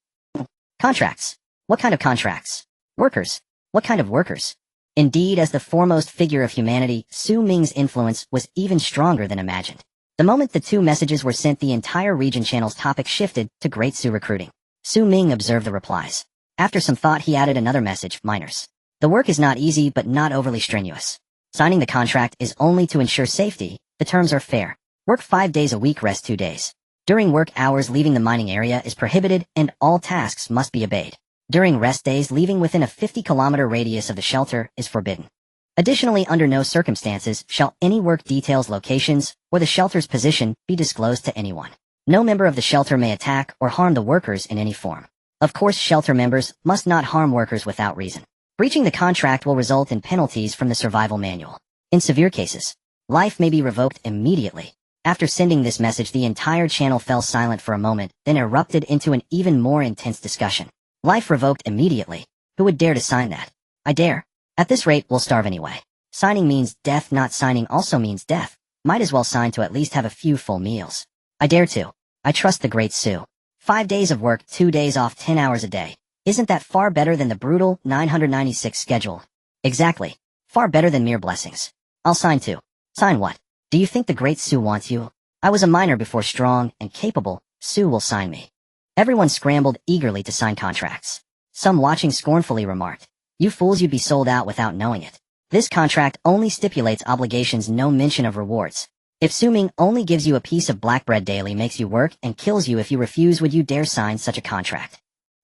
Contracts. What kind of contracts? Workers. What kind of workers? Indeed, as the foremost figure of humanity, Ming's influence was even stronger than imagined. The moment the 2 messages were sent, the entire region channel's topic shifted to Great Su recruiting. Ming observed the replies. After some thought, he added another message, "Miners. The work is not easy but not overly strenuous. Signing the contract is only to ensure safety. The terms are fair. Work 5 days a week, rest 2 days. During work hours, leaving the mining area is prohibited and all tasks must be obeyed. During rest days, leaving within a 50-kilometer radius of the shelter is forbidden. Additionally, under no circumstances shall any work details, locations, or the shelter's position be disclosed to anyone. No member of the shelter may attack or harm the workers in any form. Of course, shelter members must not harm workers without reason. Breaching the contract will result in penalties from the survival manual. In severe cases, life may be revoked immediately." After sending this message, the entire channel fell silent for a moment, then erupted into an even more intense discussion. "Life revoked immediately? Who would dare to sign that?" "I dare. At this rate, we'll starve anyway. Signing means death, not signing also means death. Might as well sign to at least have a few full meals." "I dare to. I trust the Great Su. 5 days of work, 2 days off, 10 hours a day. Isn't that far better than the brutal 996 schedule?" "Exactly. Far better than mere blessings. I'll sign too." "Sign what? Do you think the Great Su wants you?" "I was a miner before, strong and capable. Su will sign me." Everyone scrambled eagerly to sign contracts. Some watching scornfully remarked, "You fools, you'd be sold out without knowing it. This contract only stipulates obligations, no mention of rewards. If Su Ming only gives you a piece of black bread daily, makes you work, and kills you if you refuse, would you dare sign such a contract?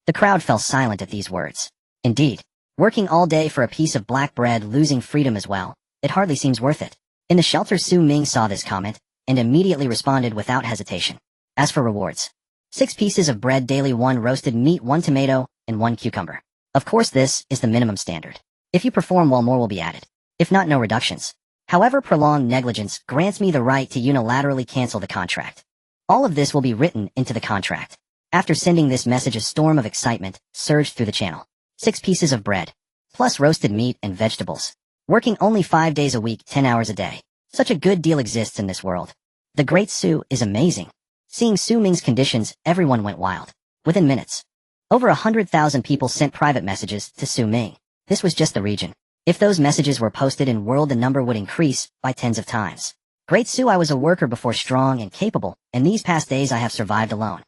The crowd fell silent at these words. Indeed, working all day for a piece of black bread, losing freedom as well, it hardly seems worth it. In the shelter, Su Ming saw this comment, and immediately responded without hesitation. As for rewards, 6 pieces of bread daily, 1 roasted meat, 1 tomato, and 1 cucumber. Of course, this is the minimum standard. If you perform well, more will be added. If not, no reductions. However, prolonged negligence grants me the right to unilaterally cancel the contract. All of this will be written into the contract. After sending this message, a storm of excitement surged through the channel. 6 pieces of bread, plus roasted meat and vegetables. Working only 5 days a week, 10 hours a day. Such a good deal exists in this world. The Great Su is amazing. Seeing Su Ming's conditions, everyone went wild. Within minutes, over 100,000 people sent private messages to Su Ming. This was just the region. If those messages were posted in world, the number would increase by tens of times. Great Su, I was a worker before, strong and capable, and these past days I have survived alone.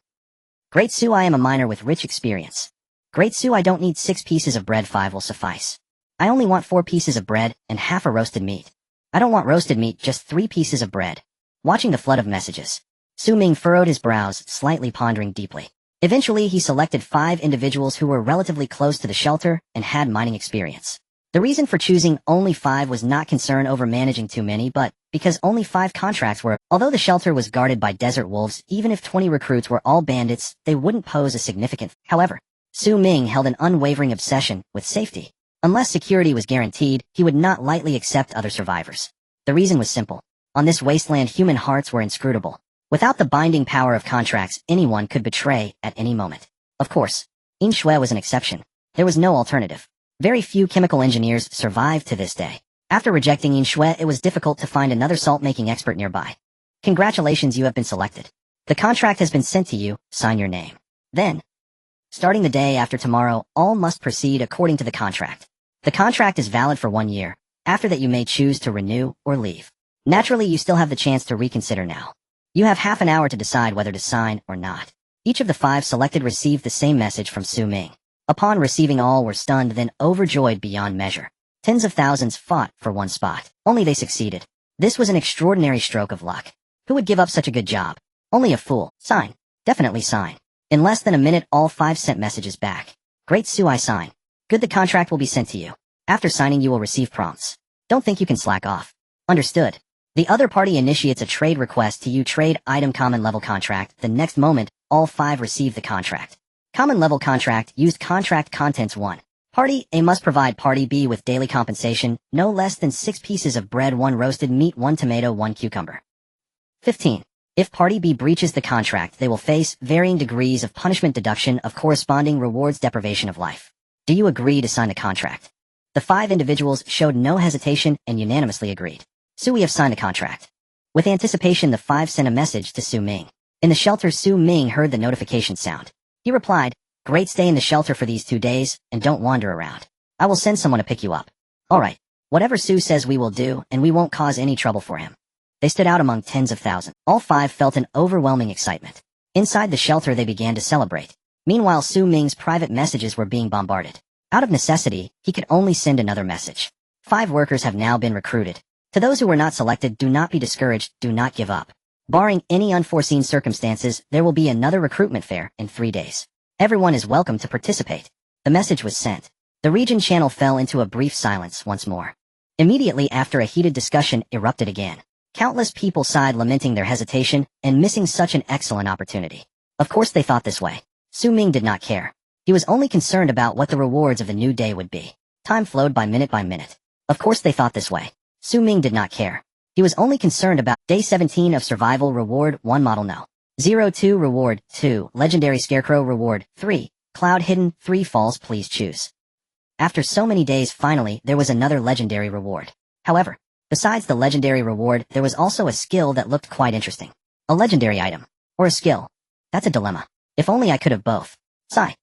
Great Su, I am a miner with rich experience. Great Su, I don't need 6 pieces of bread, 5 will suffice. I only want 4 pieces of bread and half a roasted meat. I don't want roasted meat, just 3 pieces of bread. Watching the flood of messages, Su Ming furrowed his brows, slightly pondering deeply. Eventually, he selected 5 individuals who were relatively close to the shelter and had mining experience. The reason for choosing only 5 was not concern over managing too many, but because only 5 contracts were. Although the shelter was guarded by desert wolves, even if 20 recruits were all bandits, they wouldn't pose a significant. However, Su Ming held an unwavering obsession with safety. Unless security was guaranteed, he would not lightly accept other survivors. The reason was simple. On this wasteland, human hearts were inscrutable. Without the binding power of contracts, anyone could betray at any moment. Of course, Yin Shui was an exception. There was no alternative. Very few chemical engineers survived to this day. After rejecting Yin Shui, it was difficult to find another salt-making expert nearby. Congratulations, you have been selected. The contract has been sent to you, sign your name. Then, starting the day after tomorrow, all must proceed according to the contract. The contract is valid for 1 year. After that, you may choose to renew or leave. Naturally, you still have the chance to reconsider now. You have half an hour to decide whether to sign or not. Each of the 5 selected received the same message from Su Ming. Upon receiving, all were stunned, then overjoyed beyond measure. Tens of thousands fought for one spot. Only they succeeded. This was an extraordinary stroke of luck. Who would give up such a good job? Only a fool. Sign. Definitely sign. In less than a minute, all 5 sent messages back. Great Su, I sign. Good, the contract will be sent to you. After signing, you will receive prompts. Don't think you can slack off. Understood. The other party initiates a trade request to you, trade item common level contract. The next moment, all 5 receive the contract. Common level contract, used contract contents 1. Party A must provide Party B with daily compensation, no less than 6 pieces of bread, 1 roasted meat, 1 tomato, 1 cucumber. 15. If Party B breaches the contract, they will face varying degrees of punishment, deduction of corresponding rewards, deprivation of life. Do you agree to sign the contract? The 5 individuals showed no hesitation and unanimously agreed. Su, we have signed the contract. With anticipation, the 5 sent a message to Su Ming. In the shelter, Su Ming heard the notification sound. He replied, great, stay in the shelter for these 2 days, and don't wander around. I will send someone to pick you up. Alright, whatever Su says we will do, and we won't cause any trouble for him. They stood out among tens of thousands. All 5 felt an overwhelming excitement. Inside the shelter, they began to celebrate. Meanwhile, Su Ming's private messages were being bombarded. Out of necessity, he could only send another message. 5 workers have now been recruited. To those who were not selected, do not be discouraged, do not give up. Barring any unforeseen circumstances, there will be another recruitment fair in 3 days. Everyone is welcome to participate. The message was sent. The region channel fell into a brief silence once more. Immediately after, a heated discussion erupted again. Countless people sighed, lamenting their hesitation and missing such an excellent opportunity. Of course they thought this way. Su Ming did not care. He was only concerned about what the rewards of the new day would be. Time flowed by minute by minute. Of course they thought this way. Su Ming did not care. He was only concerned about Day 17 of Survival Reward 1 Model No. 02 Reward 2 Legendary Scarecrow Reward 3 Cloud Hidden 3 Falls, please choose. After so many days, finally, there was another legendary reward. However, besides the legendary reward, there was also a skill that looked quite interesting. A legendary item. Or a skill. That's a dilemma. If only I could have both. Sigh.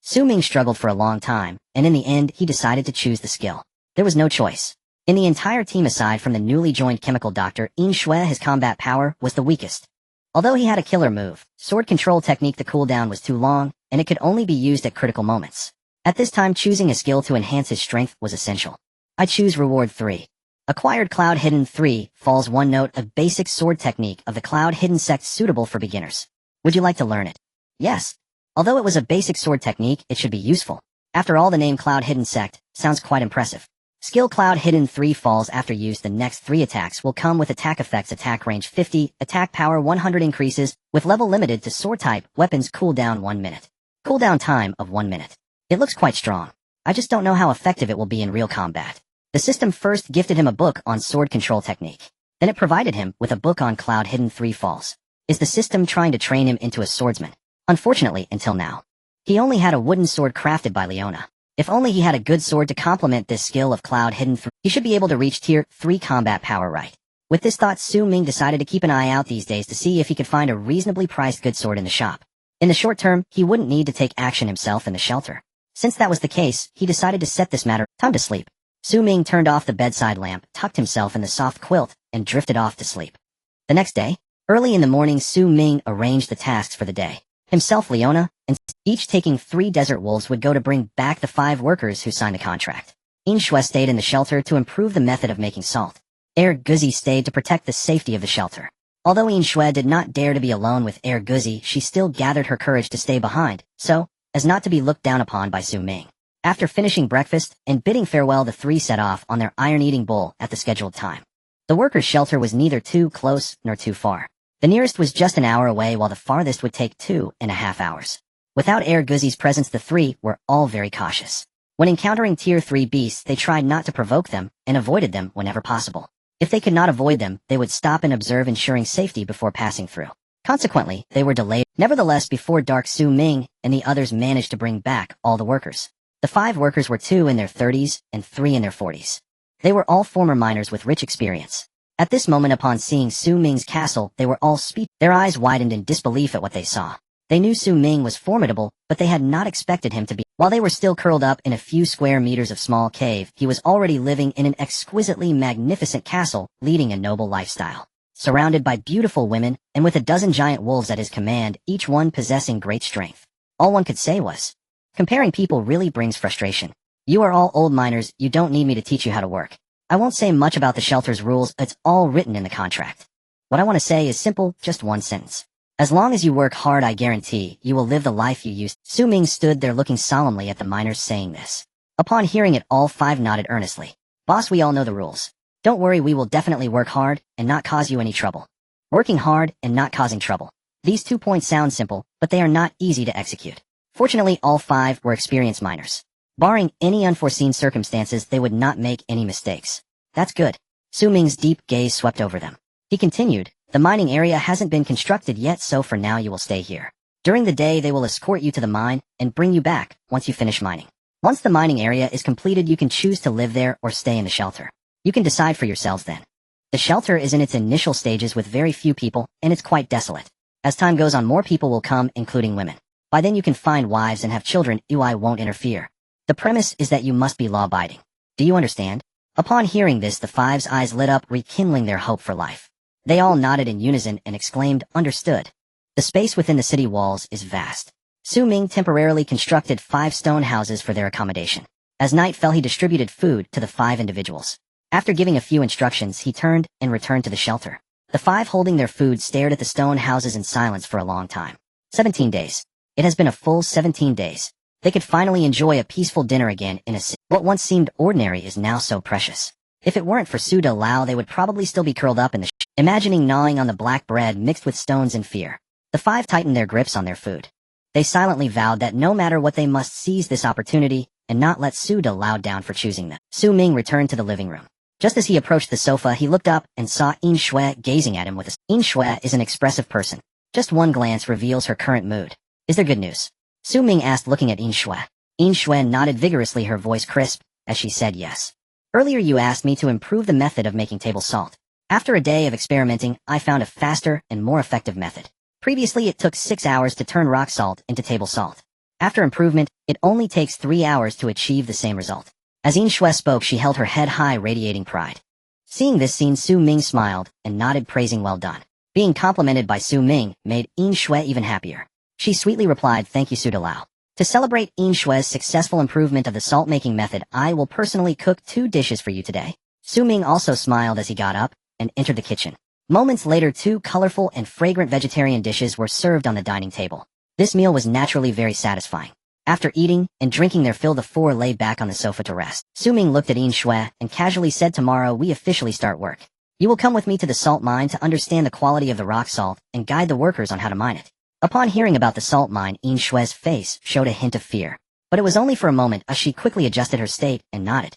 Su Ming struggled for a long time, and in the end, he decided to choose the skill. There was no choice. In the entire team, aside from the newly joined chemical doctor, Yin Shui, his combat power was the weakest. Although he had a killer move, sword control technique, the cooldown was too long, and it could only be used at critical moments. At this time, choosing a skill to enhance his strength was essential. I choose Reward 3. Acquired Cloud Hidden 3 falls one note of basic sword technique of the Cloud Hidden sect suitable for beginners. Would you like to learn it? Yes. Although it was a basic sword technique, it should be useful. After all, the name Cloud Hidden sect sounds quite impressive. Skill Cloud Hidden 3 falls after use. The next 3 attacks will come with attack effects. Attack range 50, attack power 100 increases, with level limited to sword type, weapons cooldown 1 minute. Cooldown time of 1 minute. It looks quite strong. I just don't know how effective it will be in real combat. The system first gifted him a book on sword control technique. Then it provided him with a book on Cloud Hidden 3 falls. Is the system trying to train him into a swordsman? Unfortunately, until now. He only had a wooden sword crafted by Leona. If only he had a good sword to complement this skill of Cloud Hidden 3, he should be able to reach tier 3 combat power right. With this thought, Ming decided to keep an eye out these days to see if he could find a reasonably priced good sword in the shop. In the short term, he wouldn't need to take action himself in the shelter. Since that was the case, he decided to set this matter. Time to sleep. Ming turned off the bedside lamp, tucked himself in the soft quilt, and drifted off to sleep. The next day, early in the morning, Ming arranged the tasks for the day. Himself, Leona, and each taking 3 desert wolves would go to bring back the 5 workers who signed the contract. Inshue stayed in the shelter to improve the method of making salt. Guzi stayed to protect the safety of the shelter. Although Inshue did not dare to be alone with Guzi, she still gathered her courage to stay behind, so as not to be looked down upon by Ming. After finishing breakfast and bidding farewell, the 3 set off on their iron-eating bowl at the scheduled time. The workers' shelter was neither too close nor too far. The nearest was just an hour away, while the farthest would take 2.5 hours. Without Guzi's presence, the 3 were all very cautious. When encountering tier 3 beasts, they tried not to provoke them and avoided them whenever possible. If they could not avoid them, they would stop and observe, ensuring safety before passing through. Consequently, they were delayed. Nevertheless, before dark, Ming and the others managed to bring back all the workers. The 5 workers were 2 in their 30s and 3 in their 40s. They were all former miners with rich experience. At this moment, upon seeing Ming's castle, they were all their eyes widened in disbelief at what they saw. They knew Ming was formidable, but they had not expected him to be. While they were still curled up in a few square meters of small cave, he was already living in an exquisitely magnificent castle, leading a noble lifestyle. Surrounded by beautiful women, and with a dozen giant wolves at his command, each one possessing great strength. All one could say was, comparing people really brings frustration. You are all old miners, you don't need me to teach you how to work. I won't say much about the shelter's rules, it's all written in the contract. What I want to say is simple, just one sentence. As long as you work hard, I guarantee you will live the life you used. Ming stood there looking solemnly at the miners saying this. Upon hearing it, all 5 nodded earnestly. Boss, we all know the rules. Don't worry, we will definitely work hard and not cause you any trouble. Working hard and not causing trouble. These 2 points sound simple, but they are not easy to execute. Fortunately, all 5 were experienced miners. Barring any unforeseen circumstances, they would not make any mistakes. That's good. Ming's deep gaze swept over them. He continued, the mining area hasn't been constructed yet, so for now you will stay here. During the day, they will escort you to the mine and bring you back once you finish mining. Once the mining area is completed, you can choose to live there or stay in the shelter. You can decide for yourselves then. The shelter is in its initial stages with very few people, and it's quite desolate. As time goes on, more people will come, including women. By then you can find wives and have children. I won't interfere. The premise is that you must be law-abiding. Do you understand? Upon hearing this, the 5's eyes lit up, rekindling their hope for life. They all nodded in unison and exclaimed, understood. The space within the city walls is vast. Ming temporarily constructed 5 stone houses for their accommodation. As night fell, he distributed food to the 5 individuals. After giving a few instructions, he turned and returned to the shelter. The 5 holding their food stared at the stone houses in silence for a long time. 17 days. It has been a full 17 days. They could finally enjoy a peaceful dinner again in a city. What once seemed ordinary is now so precious. If it weren't for Su De Lao, they would probably still be curled up in the imagining gnawing on the black bread mixed with stones in fear. The 5 tightened their grips on their food. They silently vowed that no matter what, they must seize this opportunity and not let Su De Lao down for choosing them. Ming returned to the living room. Just as he approached the sofa, he looked up and saw Inshue gazing at him with a Inshue is an expressive person. Just one glance reveals her current mood. Is there good news? Ming asked, looking at Inshue. Inshue nodded vigorously, her voice crisp, as she said yes. Earlier you asked me to improve the method of making table salt. After a day of experimenting, I found a faster and more effective method. Previously it took 6 hours to turn rock salt into table salt. After improvement, it only takes 3 hours to achieve the same result. As Inshue spoke, she held her head high, radiating pride. Seeing this scene, Ming smiled and nodded, praising well done. Being complimented by Ming made Inshue even happier. She sweetly replied, thank you, Su De Lao. To celebrate Inshue's successful improvement of the salt-making method, I will personally cook 2 dishes for you today. Su Ming also smiled as he got up and entered the kitchen. Moments later, two colorful and fragrant vegetarian dishes were served on the dining table. This meal was naturally very satisfying. After eating and drinking their fill, the four lay back on the sofa to rest. Su Ming looked at Yin Shui and casually said, "Tomorrow we officially start work. You will come with me to the salt mine to understand the quality of the rock salt and guide the workers on how to mine it." Upon hearing about the salt mine, Yin Shui's face showed a hint of fear. But it was only for a moment as she quickly adjusted her state and nodded.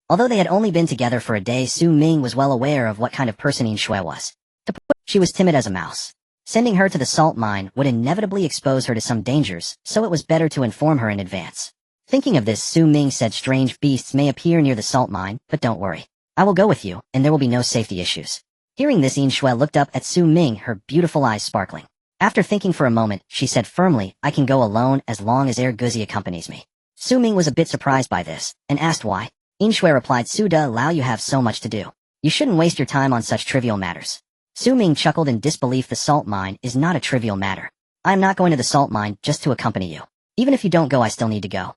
Although they had only been together for a day, Su Ming was well aware of what kind of person Yin Shui was. She was timid as a mouse. Sending her to the salt mine would inevitably expose her to some dangers, so it was better to inform her in advance. Thinking of this, Su Ming said, "Strange beasts may appear near the salt mine, but don't worry. I will go with you, and there will be no safety issues." Hearing this, Yin Shui looked up at Su Ming, her beautiful eyes sparkling. After thinking for a moment, she said firmly, "I can go alone as long as Guzi accompanies me." Su Ming was a bit surprised by this, and asked why. Yin Shui replied, "Su de Lao, you have so much to do. You shouldn't waste your time on such trivial matters." Su Ming chuckled in disbelief. "The salt mine is not a trivial matter. I am not going to the salt mine just to accompany you. Even if you don't go, I still need to go."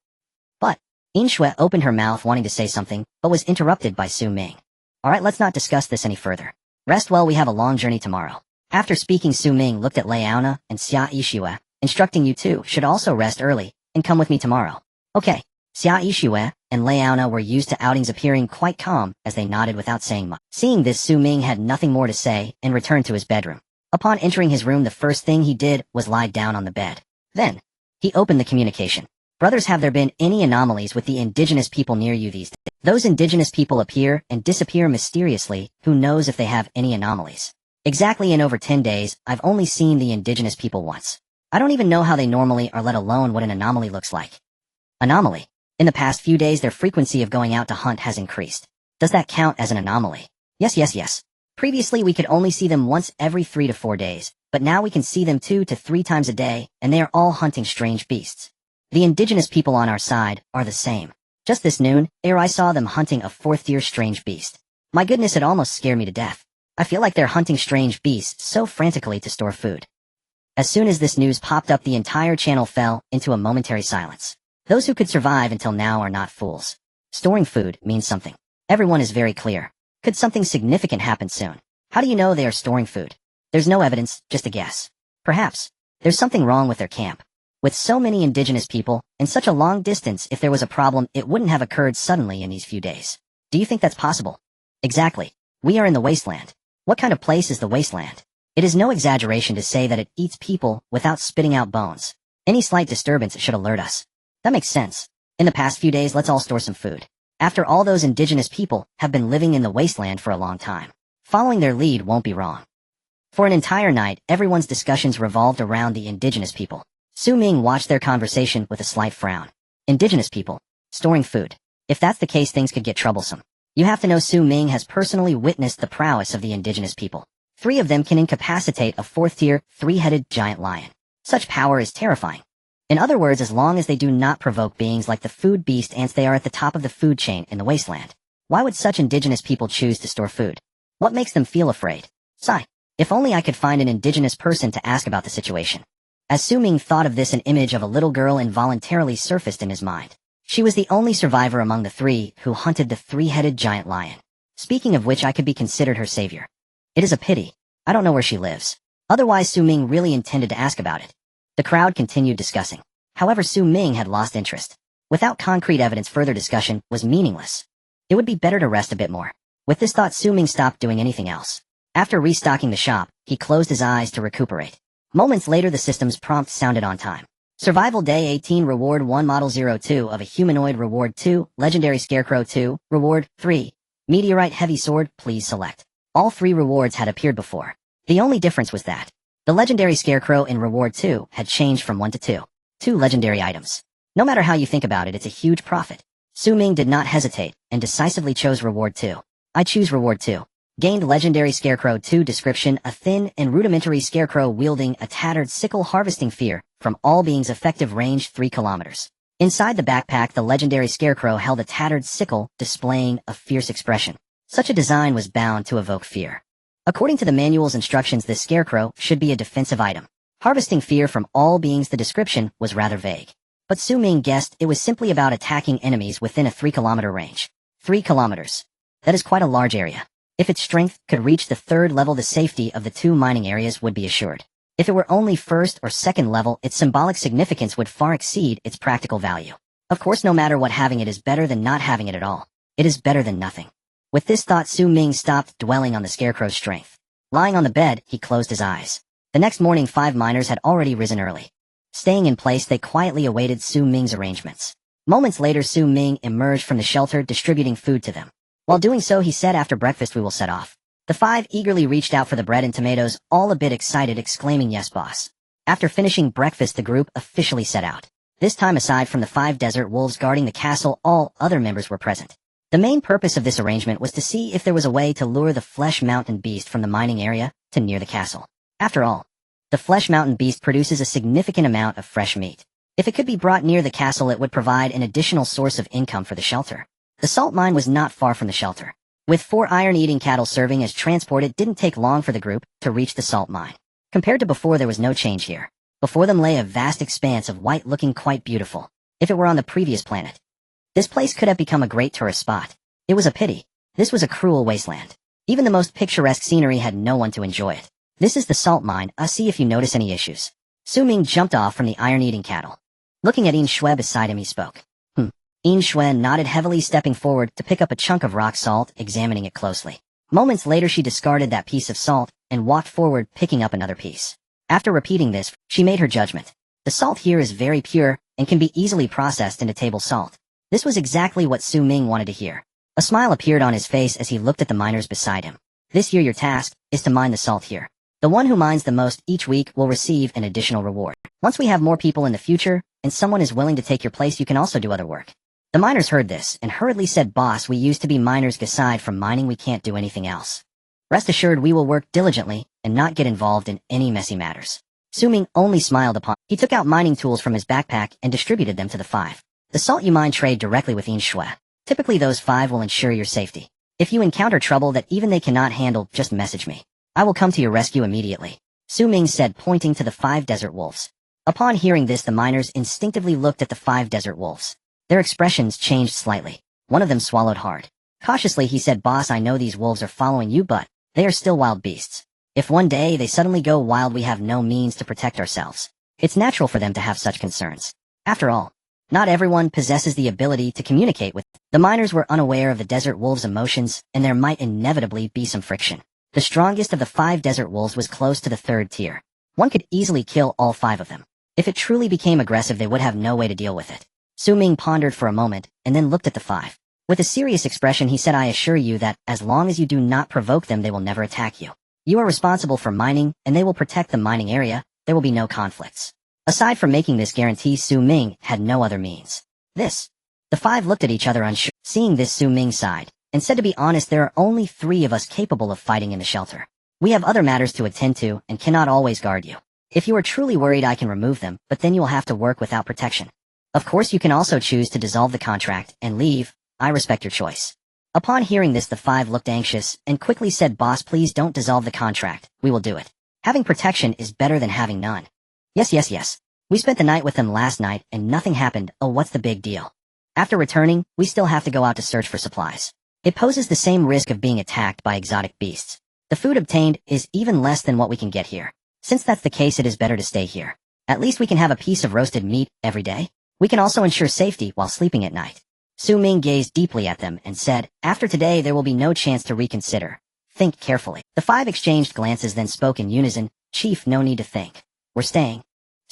But Yin Shui opened her mouth wanting to say something, but was interrupted by Su Ming. "Alright, let's not discuss this any further. Rest well, we have a long journey tomorrow." After speaking, Su Ming looked at Liaona and Xia Yishui, instructing, "You two should also rest early and come with me tomorrow." Okay. Xia Yishui and Liaona were used to outings, appearing quite calm as they nodded without saying much. Seeing this, Su Ming had nothing more to say and returned to his bedroom. Upon entering his room, the first thing he did was lie down on the bed. Then, he opened the communication. "Brothers, have there been any anomalies with the indigenous people near you these days? Those indigenous people appear and disappear mysteriously. Who knows if they have any anomalies? Exactly, in over 10 days, I've only seen the indigenous people once. I don't even know how they normally are, let alone what an anomaly looks like." Anomaly. In the past few days, their frequency of going out to hunt has increased. Does that count as an anomaly? Yes. Previously, we could only see them once every 3 to 4 days, but now we can see them 2 to 3 times a day, and they are all hunting strange beasts. The indigenous people on our side are the same. Just this noon, I saw them hunting a 4th-tier strange beast. My goodness, it almost scared me to death. I feel like they're hunting strange beasts so frantically to store food. As soon as this news popped up, the entire channel fell into a momentary silence. Those who could survive until now are not fools. Storing food means something. Everyone is very clear. Could something significant happen soon? How do you know they are storing food? There's no evidence, just a guess. Perhaps there's something wrong with their camp. With so many indigenous people, and such a long distance, if there was a problem, it wouldn't have occurred suddenly in these few days. Do you think that's possible? Exactly. We are in the Wasteland. What kind of place is the Wasteland? It is no exaggeration to say that it eats people without spitting out bones. Any slight disturbance should alert us. That makes sense. In the past few days, let's all store some food. After all, those indigenous people have been living in the Wasteland for a long time. Following their lead won't be wrong. For an entire night, everyone's discussions revolved around the indigenous people. Su Ming watched their conversation with a slight frown. Indigenous people. Storing food. If that's the case, things could get troublesome. You have to know Su Ming has personally witnessed the prowess of the indigenous people. 3 of them can incapacitate a 4th-tier, 3-headed giant lion. Such power is terrifying. In other words, as long as they do not provoke beings like the food beast ants, they are at the top of the food chain in the Wasteland. Why would such indigenous people choose to store food? What makes them feel afraid? Sigh. If only I could find an indigenous person to ask about the situation. As Su Ming thought of this, an image of a little girl involuntarily surfaced in his mind. She was the only survivor among the 3 who hunted the 3-headed giant lion. Speaking of which, I could be considered her savior. It is a pity. I don't know where she lives. Otherwise, Su Ming really intended to ask about it. The crowd continued discussing. However, Su Ming had lost interest. Without concrete evidence, further discussion was meaningless. It would be better to rest a bit more. With this thought, Su Ming stopped doing anything else. After restocking the shop, he closed his eyes to recuperate. Moments later, the system's prompt sounded on time. Survival Day 18, Reward 1, Model 02 of a humanoid, Reward 2, Legendary Scarecrow 2, Reward 3, Meteorite Heavy Sword, please select. All 3 rewards had appeared before. The only difference was that the Legendary Scarecrow in Reward 2 had changed from 1 to 2. 2 legendary items. No matter how you think about it, it's a huge profit. Su Ming did not hesitate and decisively chose Reward 2. I choose Reward 2. Gained Legendary Scarecrow 2 description: a thin and rudimentary scarecrow wielding a tattered sickle, harvesting fear from all beings, effective range 3 kilometers. Inside the backpack, the Legendary Scarecrow held a tattered sickle displaying a fierce expression. Such a design was bound to evoke fear. According to the manual's instructions, this scarecrow should be a defensive item. Harvesting fear from all beings, the description was rather vague. But Su Ming guessed it was simply about attacking enemies within a 3-kilometer range. 3 kilometers. That is quite a large area. If its strength could reach the third level, the safety of the two mining areas would be assured. If it were only first or second level, its symbolic significance would far exceed its practical value. Of course, no matter what, having it is better than not having it at all. It is better than nothing. With this thought, Ming stopped dwelling on the scarecrow's strength. Lying on the bed, he closed his eyes. The next morning, 5 miners had already risen early. Staying in place, they quietly awaited Ming's arrangements. Moments later, Ming emerged from the shelter, distributing food to them. While doing so, he said, "After breakfast we will set off." The 5 eagerly reached out for the bread and tomatoes, all a bit excited, exclaiming, "Yes, boss." After finishing breakfast, the group officially set out. This time, aside from the 5 desert wolves guarding the castle, all other members were present. The main purpose of this arrangement was to see if there was a way to lure the Flesh Mountain beast from the mining area to near the castle. After all, the Flesh Mountain beast produces a significant amount of fresh meat. If it could be brought near the castle, it would provide an additional source of income for the shelter. The salt mine was not far from the shelter. With 4 iron-eating cattle serving as transport, it didn't take long for the group to reach the salt mine. Compared to before, there was no change here. Before them lay a vast expanse of white, looking quite beautiful. If it were on the previous planet, this place could have become a great tourist spot. It was a pity. This was a cruel wasteland. Even the most picturesque scenery had no one to enjoy it. "This is the salt mine. See if you notice any issues." Ming jumped off from the iron-eating cattle. Looking at Shui beside him, he spoke. Shui nodded heavily, stepping forward to pick up a chunk of rock salt, examining it closely. Moments later, she discarded that piece of salt and walked forward, picking up another piece. After repeating this, she made her judgment. The salt here is very pure and can be easily processed into table salt. This was exactly what Ming wanted to hear. A smile appeared on his face as he looked at the miners beside him. "This year your task is to mine the salt here. The one who mines the most each week will receive an additional reward. Once we have more people in the future, and someone is willing to take your place, you can also do other work." The miners heard this and hurriedly said, "Boss, we used to be miners. Aside from mining, we can't do anything else. Rest assured, we will work diligently and not get involved in any messy matters." Ming only smiled upon. He took out mining tools from his backpack and distributed them to the 5. "The salt you mine, trade directly with Shui. Typically those 5 will ensure your safety. If you encounter trouble that even they cannot handle, just message me. I will come to your rescue immediately," Ming said, pointing to the 5 desert wolves. Upon hearing this, the miners instinctively looked at the 5 desert wolves. Their expressions changed slightly. One of them swallowed hard. Cautiously, he said, "Boss, I know these wolves are following you, but they are still wild beasts. If one day they suddenly go wild, we have no means to protect ourselves. It's natural for them to have such concerns. After all, not everyone possesses the ability to communicate with." The miners were unaware of the desert wolves' emotions, and there might inevitably be some friction. The strongest of the 5 desert wolves was close to the 3rd tier. One could easily kill all 5 of them. If it truly became aggressive, they would have no way to deal with it. Ming pondered for a moment, and then looked at the 5. With a serious expression, he said, "I assure you that, as long as you do not provoke them, they will never attack you. You are responsible for mining, and they will protect the mining area. There will be no conflicts." Aside from making this guarantee, Ming had no other means. The 5 looked at each other unsure. Seeing this, Ming sighed, and said, "To be honest, there are only 3 of us capable of fighting in the shelter. We have other matters to attend to, and cannot always guard you. If you are truly worried, I can remove them, but then you will have to work without protection. Of course, you can also choose to dissolve the contract and leave. I respect your choice." Upon hearing this, the 5 looked anxious and quickly said, "Boss, please don't dissolve the contract. We will do it. Having protection is better than having none." Yes. We spent the night with them last night and nothing happened. Oh, what's the big deal? After returning, we still have to go out to search for supplies. It poses the same risk of being attacked by exotic beasts. The food obtained is even less than what we can get here. Since that's the case, it is better to stay here. At least we can have a piece of roasted meat every day. We can also ensure safety while sleeping at night." Ming gazed deeply at them and said, "After today, there will be no chance to reconsider. Think carefully." The 5 exchanged glances, then spoke in unison, "Chief, no need to think. We're staying."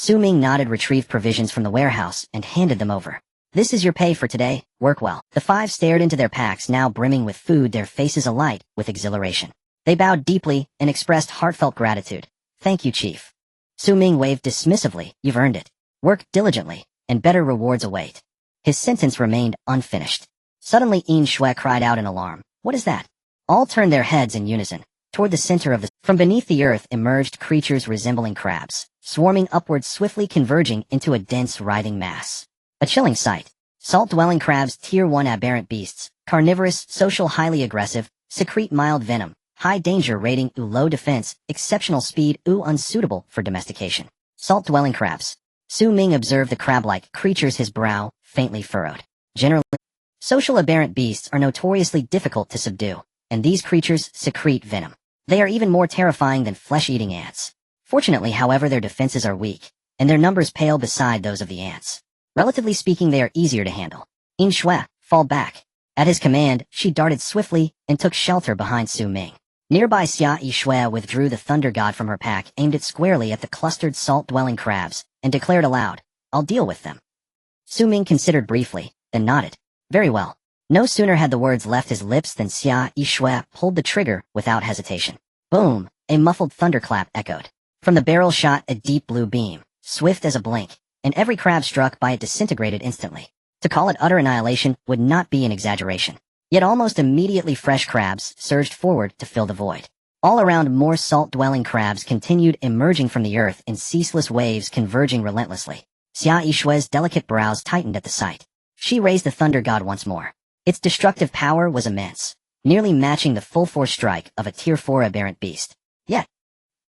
Ming nodded, retrieved provisions from the warehouse, and handed them over. "This is your pay for today. Work well." The 5 stared into their packs, now brimming with food, their faces alight with exhilaration. They bowed deeply and expressed heartfelt gratitude. "Thank you, Chief." Ming waved dismissively. "You've earned it. Work diligently, and better rewards await." His sentence remained unfinished. Suddenly, Shui cried out in alarm. "What is that?" All turned their heads in unison. Toward the center of the... From beneath the earth emerged creatures resembling crabs, swarming upwards, swiftly converging into a dense, writhing mass. A chilling sight. Salt-dwelling crabs, Tier 1 aberrant beasts, carnivorous, social, highly aggressive, secrete mild venom, high danger rating, low defense, exceptional speed, unsuitable for domestication. Salt-dwelling crabs. Ming observed the crab-like creatures, his brow faintly furrowed. Generally, Social aberrant beasts are notoriously difficult to subdue, and these creatures secrete venom. They are even more terrifying than flesh-eating ants. Fortunately, however, their defenses are weak, and their numbers pale beside those of the ants. Relatively speaking, they are easier to handle. In Shui, fall back. At his command, she darted swiftly and took shelter behind Su Ming. Nearby Xia Yishui withdrew the thunder god from her pack, aimed it squarely at the clustered salt-dwelling crabs, and declared aloud, "I'll deal with them." Su Ming considered briefly, then nodded. Very well. No sooner had the words left his lips than Xia Yishui pulled the trigger without hesitation. Boom! A muffled thunderclap echoed. From the barrel shot a deep blue beam, swift as a blink, and every crab struck by it disintegrated instantly. To call it utter annihilation would not be an exaggeration. Yet almost immediately fresh crabs surged forward to fill the void. All around, more salt-dwelling crabs continued emerging from the earth in ceaseless waves converging relentlessly. Xia Yishui's delicate brows tightened at the sight. She raised the thunder god once more. Its destructive power was immense, nearly matching the full-force strike of a Tier 4 aberrant beast. Yet,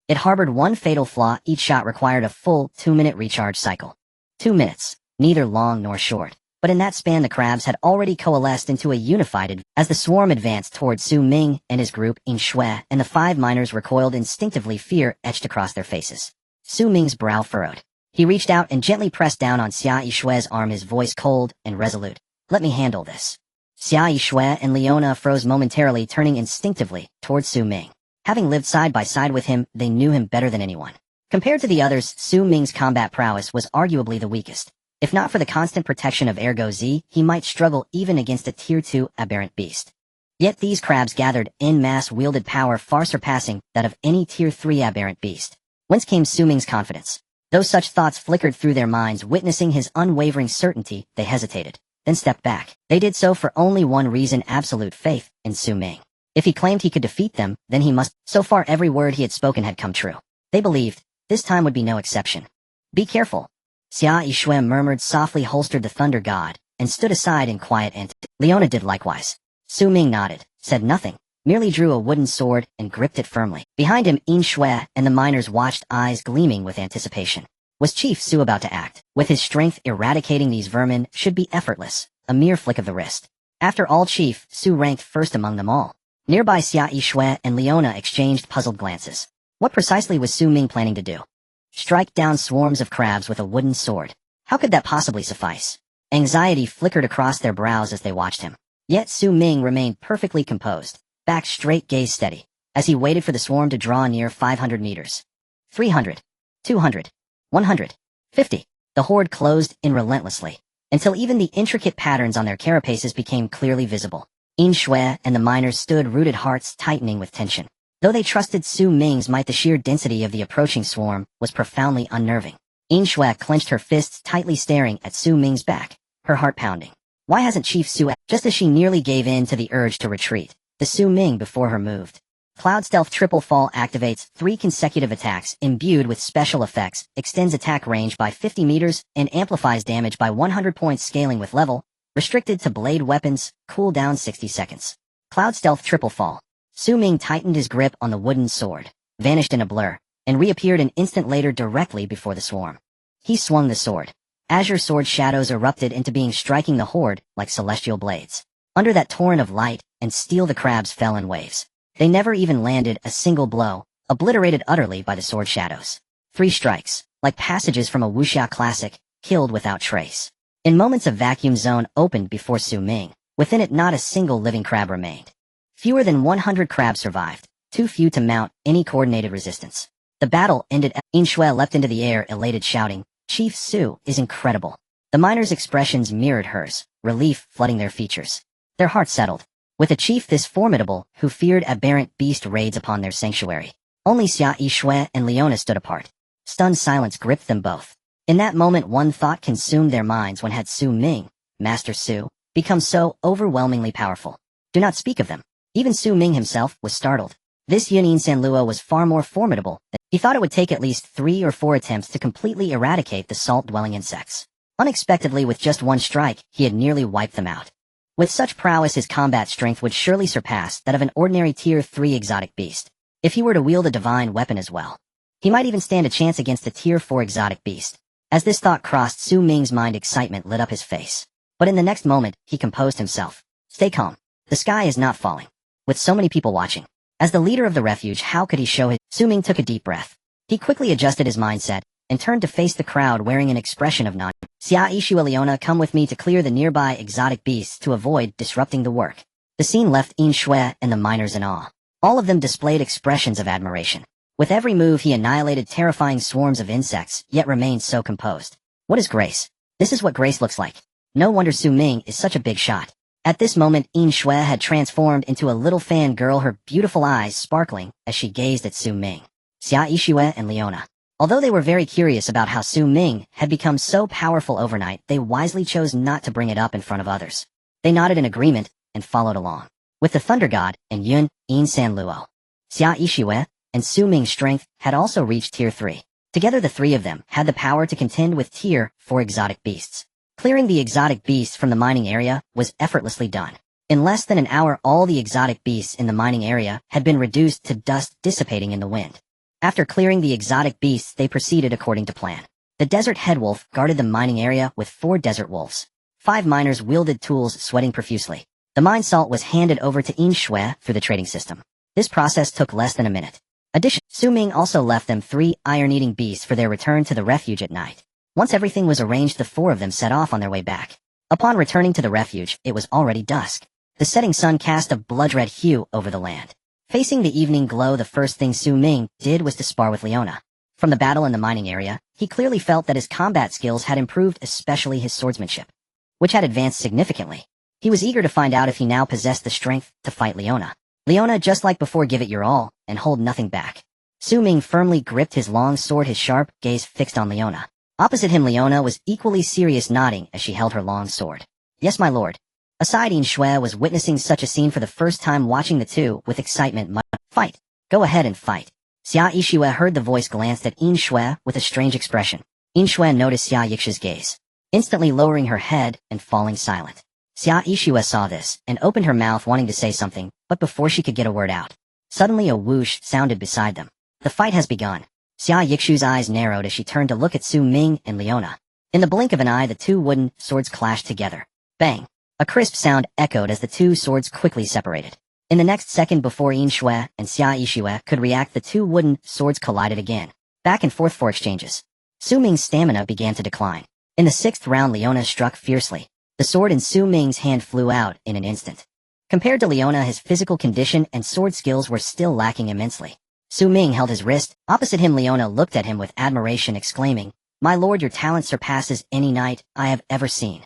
it harbored one fatal flaw: each shot required a full 2-minute recharge cycle. 2 minutes, neither long nor short. But in that span the crabs had already coalesced into a unified as the swarm advanced toward Su Ming and his group in Shui, and the 5 miners recoiled instinctively, fear etched across their faces. Su Ming's brow furrowed. He reached out and gently pressed down on Xia Yishui's arm, his voice cold and resolute. "Let me handle this." Xia Yishui and Leona froze momentarily, turning instinctively toward Su Ming. Having lived side by side with him, they knew him better than anyone. Compared to the others, Su Ming's combat prowess was arguably the weakest. If not for the constant protection of Ergo Z, he might struggle even against a Tier 2 aberrant beast. Yet these crabs gathered en masse wielded power far surpassing that of any Tier 3 aberrant beast. Whence came Su Ming's confidence? Though such thoughts flickered through their minds, witnessing his unwavering certainty, they hesitated, then stepped back. They did so for only one reason: absolute faith in Su Ming. If he claimed he could defeat them, then he must. So far every word he had spoken had come true. They believed this time would be no exception. "Be careful." Xia Yishui murmured softly, holstered the thunder god, and stood aside in quiet anticipation. Leona did likewise. Su Ming nodded, said nothing, merely drew a wooden sword and gripped it firmly. Behind him, In Shui and the miners watched, eyes gleaming with anticipation. Was Chief Su about to act? With his strength, eradicating these vermin should be effortless, a mere flick of the wrist. After all, Chief Su ranked first among them all. Nearby, Xia Yishui and Leona exchanged puzzled glances. What precisely was Su Ming planning to do? Strike down swarms of crabs with a wooden sword. How could that possibly suffice? Anxiety flickered across their brows as they watched him. Yet Su Ming remained perfectly composed, back straight, gaze steady, as he waited for the swarm to draw near. 500 meters. 300. 200. 150. The horde closed in relentlessly, until even the intricate patterns on their carapaces became clearly visible. In Shui and the miners stood rooted, hearts tightening with tension. Though they trusted Su Ming's might, the sheer density of the approaching swarm was profoundly unnerving. In Shui clenched her fists tightly, staring at Su Ming's back, her heart pounding. Why hasn't Chief Su? Just as she nearly gave in to the urge to retreat, the Su Ming before her moved. Cloud Stealth Triple Fall activates 3 consecutive attacks, imbued with special effects, extends attack range by 50 meters, and amplifies damage by 100 points, scaling with level, restricted to blade weapons, cooldown 60 seconds. Cloud Stealth Triple Fall. Su Ming tightened his grip on the wooden sword, vanished in a blur, and reappeared an instant later directly before the swarm. He swung the sword. Azure sword shadows erupted into being, striking the horde like celestial blades. Under that torrent of light and steel, the crabs fell in waves. They never even landed a single blow, obliterated utterly by the sword shadows. 3 strikes, like passages from a wuxia classic, killed without trace. In moments, a vacuum zone opened before Su Ming. Within it, not a single living crab remained. Fewer than 100 crabs survived, too few to mount any coordinated resistance. The battle ended. In Shui leapt into the air, elated, shouting, "Chief Su is incredible." The miners' expressions mirrored hers, relief flooding their features. Their hearts settled. With a chief this formidable, who feared aberrant beast raids upon their sanctuary, only Xia Yishui and Leona stood apart. Stunned silence gripped them both. In that moment, one thought consumed their minds: when had Su Ming, Master Su, become so overwhelmingly powerful? Do not speak of them. Even Su Ming himself was startled. This Yunin Sanluo was far more formidable than he thought. It would take at least 3 or 4 attempts to completely eradicate the salt-dwelling insects. Unexpectedly, with just one strike, he had nearly wiped them out. With such prowess, his combat strength would surely surpass that of an ordinary Tier 3 exotic beast. If he were to wield a divine weapon as well, he might even stand a chance against a Tier 4 exotic beast. As this thought crossed Su Ming's mind, excitement lit up his face. But in the next moment, he composed himself. Stay calm. The sky is not falling. With so many people watching. As the leader of the refuge, how could he show his— Ming took a deep breath. He quickly adjusted his mindset, and turned to face the crowd wearing an expression of non— Xia Yixue Leona, come with me to clear the nearby exotic beasts to avoid disrupting the work. The scene left Yin Shui and the miners in awe. All of them displayed expressions of admiration. With every move he annihilated terrifying swarms of insects, yet remained so composed. What is grace? This is what grace looks like. No wonder Ming is such a big shot. At this moment, Yin Shui had transformed into a little fan girl, her beautiful eyes sparkling as she gazed at Ming, Xia Yixue and Leona. Although they were very curious about how Ming had become so powerful overnight, they wisely chose not to bring it up in front of others. They nodded in agreement and followed along. With the Thunder God and Yun, Yin San Luo, Xia Yixue, and Ming's strength had also reached Tier 3. Together the three of them had the power to contend with Tier 4 exotic beasts. Clearing the exotic beasts from the mining area was effortlessly done. In less than an hour, all the exotic beasts in the mining area had been reduced to dust dissipating in the wind. After clearing the exotic beasts, they proceeded according to plan. The desert head wolf guarded the mining area with 4 desert wolves. 5 miners wielded tools, sweating profusely. The mine salt was handed over to Yin Shui through the trading system. This process took less than a minute. Additionally, Ming also left them 3 iron-eating beasts for their return to the refuge at night. Once everything was arranged, the 4 of them set off on their way back. Upon returning to the refuge, it was already dusk. The setting sun cast a blood-red hue over the land. Facing the evening glow, the first thing Ming did was to spar with Leona. From the battle in the mining area, he clearly felt that his combat skills had improved, especially his swordsmanship, which had advanced significantly. He was eager to find out if he now possessed the strength to fight Leona. Leona, just like before, give it your all, and hold nothing back. Ming firmly gripped his long sword, his sharp gaze fixed on Leona. Opposite him, Leona was equally serious, nodding as she held her long sword. Yes, my lord. Aside, Yin Shui was witnessing such a scene for the first time, watching the two with excitement. Fight. Go ahead and fight. Xia Yixue heard the voice, glanced at Yin Shui with a strange expression. Yin Shui noticed Xia Yixue's gaze, instantly lowering her head and falling silent. Xia Yixue saw this and opened her mouth, wanting to say something, but before she could get a word out, suddenly a whoosh sounded beside them. The fight has begun. Xia Yixue's eyes narrowed as she turned to look at Ming and Leona. In the blink of an eye, the 2 wooden swords clashed together. Bang! A crisp sound echoed as the 2 swords quickly separated. In the next second, before Yin Shui and Xia Yixue could react, the 2 wooden swords collided again, back and forth for exchanges. Ming's stamina began to decline. In the 6th round, Leona struck fiercely. The sword in Ming's hand flew out in an instant. Compared to Leona, his physical condition and sword skills were still lacking immensely. Ming held his wrist. Opposite him, Leona looked at him with admiration, exclaiming, "My lord, your talent surpasses any knight I have ever seen.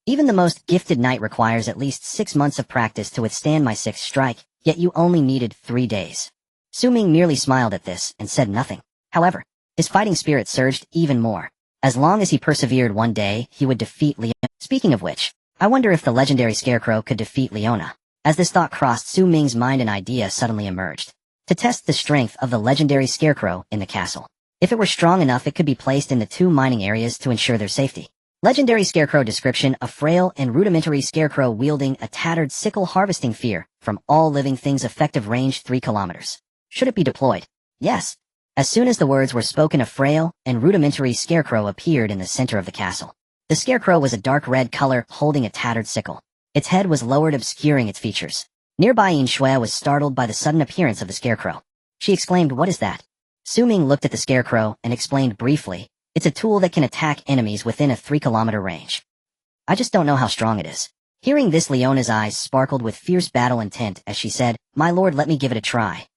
Even the most gifted knight requires at least 6 months of practice to withstand my 6th strike, yet you only needed 3 days." Ming merely smiled at this and said nothing. However, his fighting spirit surged even more. As long as he persevered, one day he would defeat Leona. Speaking of which, I wonder if the legendary scarecrow could defeat Leona. As this thought crossed Ming's mind, an idea suddenly emerged. To test the strength of the legendary scarecrow in the castle. If it were strong enough, it could be placed in the 2 mining areas to ensure their safety. Legendary scarecrow description: a frail and rudimentary scarecrow wielding a tattered sickle, harvesting fear from all living things, effective range 3 kilometers. Should it be deployed? Yes. As soon as the words were spoken, a frail and rudimentary scarecrow appeared in the center of the castle. The scarecrow was a dark red color, holding a tattered sickle. Its head was lowered, obscuring its features. Nearby, Yin Shui was startled by the sudden appearance of the scarecrow. She exclaimed, "What is that?" Ming looked at the scarecrow and explained briefly, "It's a tool that can attack enemies within a 3-kilometer range. I just don't know how strong it is." Hearing this, Leona's eyes sparkled with fierce battle intent as she said, "My lord, let me give it a try."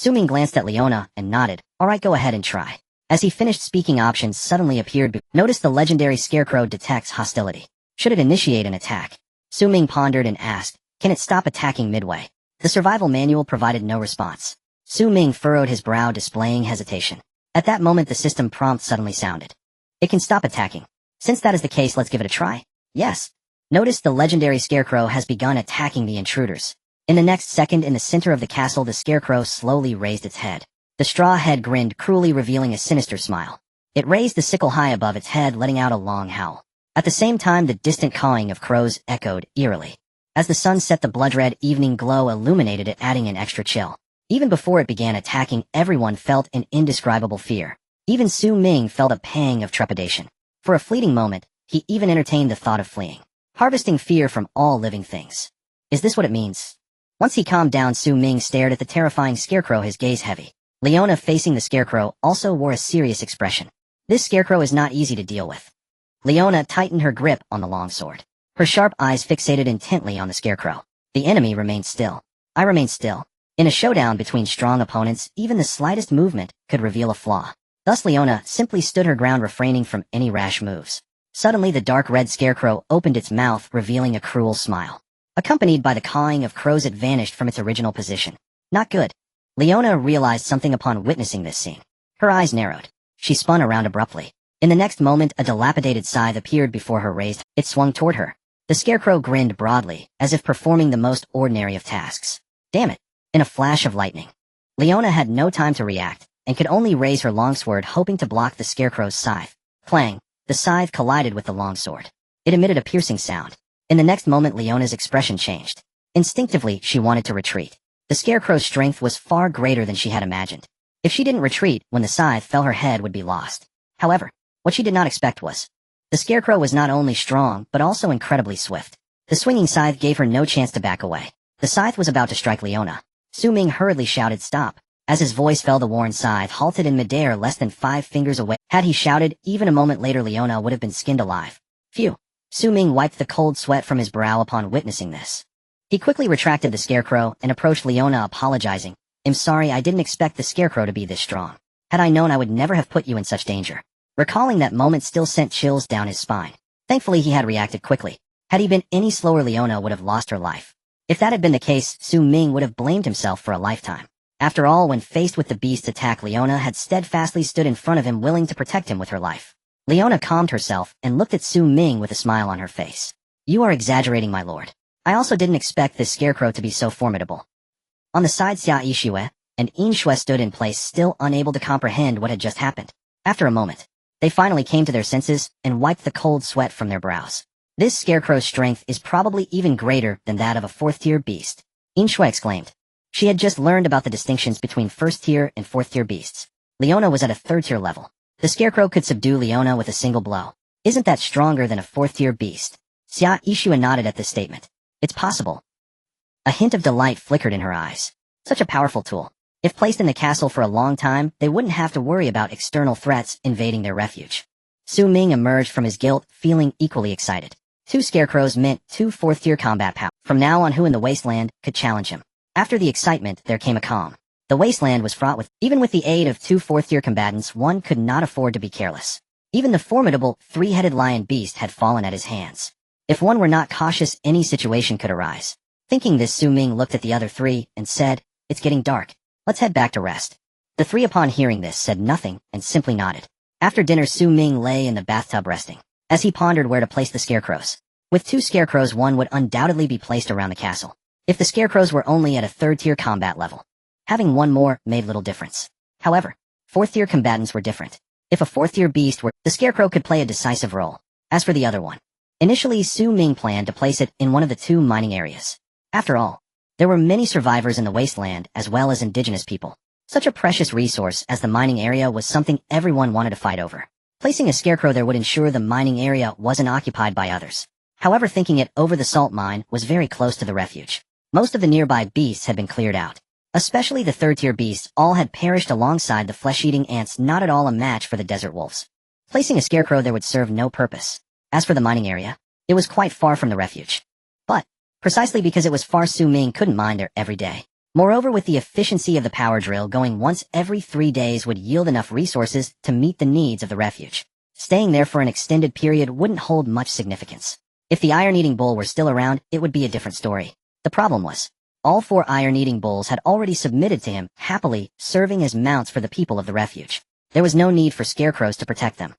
Ming glanced at Leona and nodded. "All right, go ahead and try." As he finished speaking, options suddenly appeared. Notice the legendary scarecrow detects hostility. Should it initiate an attack? Ming pondered and asked, "Can it stop attacking midway?" The survival manual provided no response. Ming furrowed his brow, displaying hesitation. At that moment, the system prompt suddenly sounded. "It can stop attacking. Since that is the case, let's give it a try." "Yes." Notice the legendary scarecrow has begun attacking the intruders. In the next second, in the center of the castle, the scarecrow slowly raised its head. The straw head grinned cruelly, revealing a sinister smile. It raised the sickle high above its head, letting out a long howl. At the same time, the distant cawing of crows echoed eerily. As the sun set, the blood-red evening glow illuminated it, adding an extra chill. Even before it began attacking, everyone felt an indescribable fear. Even Ming felt a pang of trepidation. For a fleeting moment, he even entertained the thought of fleeing. harvesting fear from all living things. Is this what it means? Once he calmed down, Su Ming stared at the terrifying scarecrow, his gaze heavy. Leona, facing the scarecrow, also wore a serious expression. This scarecrow is not easy to deal with. Leona tightened her grip on the longsword. Her sharp eyes fixated intently on the scarecrow. The enemy remained still. I remained still. In a showdown between strong opponents, even the slightest movement could reveal a flaw. Thus Leona simply stood her ground, refraining from any rash moves. Suddenly the dark red scarecrow opened its mouth, revealing a cruel smile. Accompanied by the cawing of crows, it vanished from its original position. Not good. Leona realized something upon witnessing this scene. Her eyes narrowed. She spun around abruptly. In the next moment, a dilapidated scythe appeared before her raised. It swung toward her. The scarecrow grinned broadly, as if performing the most ordinary of tasks. Damn it. In a flash of lightning. Leona had no time to react, and could only raise her longsword, hoping to block the scarecrow's scythe. Clang. The scythe collided with the longsword. It emitted a piercing sound. In the next moment, Leona's expression changed. Instinctively, she wanted to retreat. The scarecrow's strength was far greater than she had imagined. If she didn't retreat, when the scythe fell, her head would be lost. However, what she did not expect was, the scarecrow was not only strong, but also incredibly swift. The swinging scythe gave her no chance to back away. The scythe was about to strike Leona. Su Ming hurriedly shouted, "Stop." As his voice fell, the worn scythe halted in midair, less than 5 fingers away. Had he shouted, even a moment later, Leona would have been skinned alive. Phew. Su Ming wiped the cold sweat from his brow upon witnessing this. He quickly retracted the scarecrow and approached Leona, apologizing. "I'm sorry, I didn't expect the scarecrow to be this strong. Had I known, I would never have put you in such danger." Recalling that moment still sent chills down his spine. Thankfully he had reacted quickly. Had he been any slower, Leona would have lost her life. If that had been the case, Su Ming would have blamed himself for a lifetime. After all, when faced with the beast's attack, Leona had steadfastly stood in front of him, willing to protect him with her life. Leona calmed herself and looked at Su Ming with a smile on her face. "You are exaggerating, my lord. I also didn't expect this scarecrow to be so formidable." On the side, Xia Yixue and Yin Shui stood in place, still unable to comprehend what had just happened. After a moment, they finally came to their senses and wiped the cold sweat from their brows. "This scarecrow's strength is probably even greater than that of a 4th-tier beast," Yin Shui exclaimed. She had just learned about the distinctions between 1st-tier and 4th-tier beasts. Leona was at a 3rd-tier level. The scarecrow could subdue Leona with a single blow. Isn't that stronger than a 4th-tier beast? Xia Yixue nodded at this statement. It's possible. A hint of delight flickered in her eyes. Such a powerful tool. If placed in the castle for a long time, they wouldn't have to worry about external threats invading their refuge. Su Ming emerged from his guilt, feeling equally excited. 2 scarecrows meant 2 4th-tier combat power. From now on, who in the Wasteland could challenge him? After the excitement, there came a calm. The Wasteland was fraught with, even with the aid of 2 4th-tier combatants, one could not afford to be careless. Even the formidable 3-headed lion beast had fallen at his hands. If one were not cautious, any situation could arise. Thinking this, Su Ming looked at the other 3 and said, "It's getting dark. Let's head back to rest." The 3, upon hearing this, said nothing and simply nodded. After dinner, Su Ming lay in the bathtub resting. As he pondered where to place the scarecrows. With 2 scarecrows, one would undoubtedly be placed around the castle. If the scarecrows were only at a 3rd-tier combat level, having one more made little difference. However, 4th-tier combatants were different. If a 4th-tier beast were, the scarecrow could play a decisive role. As for the other one, initially Su Ming planned to place it in one of the 2 mining areas. After all, there were many survivors in the Wasteland as well as indigenous people. Such a precious resource as the mining area was something everyone wanted to fight over. Placing a scarecrow there would ensure the mining area wasn't occupied by others. However, thinking it over, the salt mine was very close to the refuge. Most of the nearby beasts had been cleared out. Especially the 3rd-tier beasts, all had perished alongside the flesh-eating ants, not at all a match for the desert wolves. Placing a scarecrow there would serve no purpose. As for the mining area, it was quite far from the refuge. But, precisely because it was far, Su Ming couldn't mine there every day. Moreover, with the efficiency of the power drill, going once every 3 days would yield enough resources to meet the needs of the refuge. Staying there for an extended period wouldn't hold much significance. If the iron-eating bull were still around, it would be a different story. The problem was, all 4 iron-eating bulls had already submitted to him, happily serving as mounts for the people of the refuge. There was no need for scarecrows to protect them.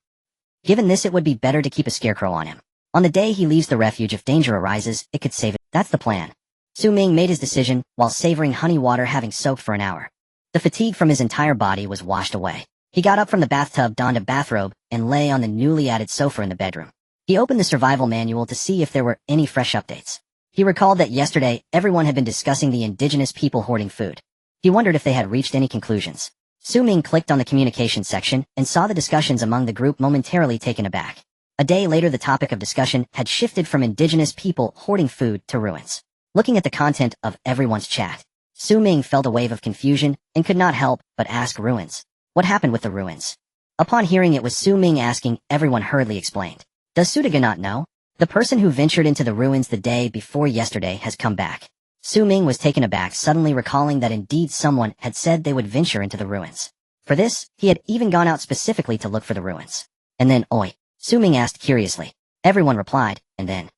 Given this, it would be better to keep a scarecrow on him. On the day he leaves the refuge, if danger arises, it could save it. That's the plan. Su Ming made his decision while savoring honey water, having soaked for an hour. The fatigue from his entire body was washed away. He got up from the bathtub, donned a bathrobe, and lay on the newly added sofa in the bedroom. He opened the survival manual to see if there were any fresh updates. He recalled that yesterday, everyone had been discussing the indigenous people hoarding food. He wondered if they had reached any conclusions. Su Ming clicked on the communication section and saw the discussions among the group, momentarily taken aback. A day later, the topic of discussion had shifted from indigenous people hoarding food to ruins. Looking at the content of everyone's chat, Ming felt a wave of confusion and could not help but ask ruins. What happened with the ruins? Upon hearing it was Ming asking, everyone hurriedly explained. Does Sudaga not know? The person who ventured into the ruins the day before yesterday has come back. Ming was taken aback, suddenly recalling that indeed someone had said they would venture into the ruins. For this, he had even gone out specifically to look for the ruins. And then, oi? Ming asked curiously. Everyone replied, and then.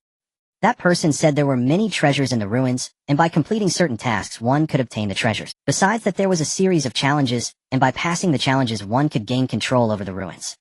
That person said there were many treasures in the ruins, and by completing certain tasks one could obtain the treasures. Besides that, there was a series of challenges, and by passing the challenges one could gain control over the ruins.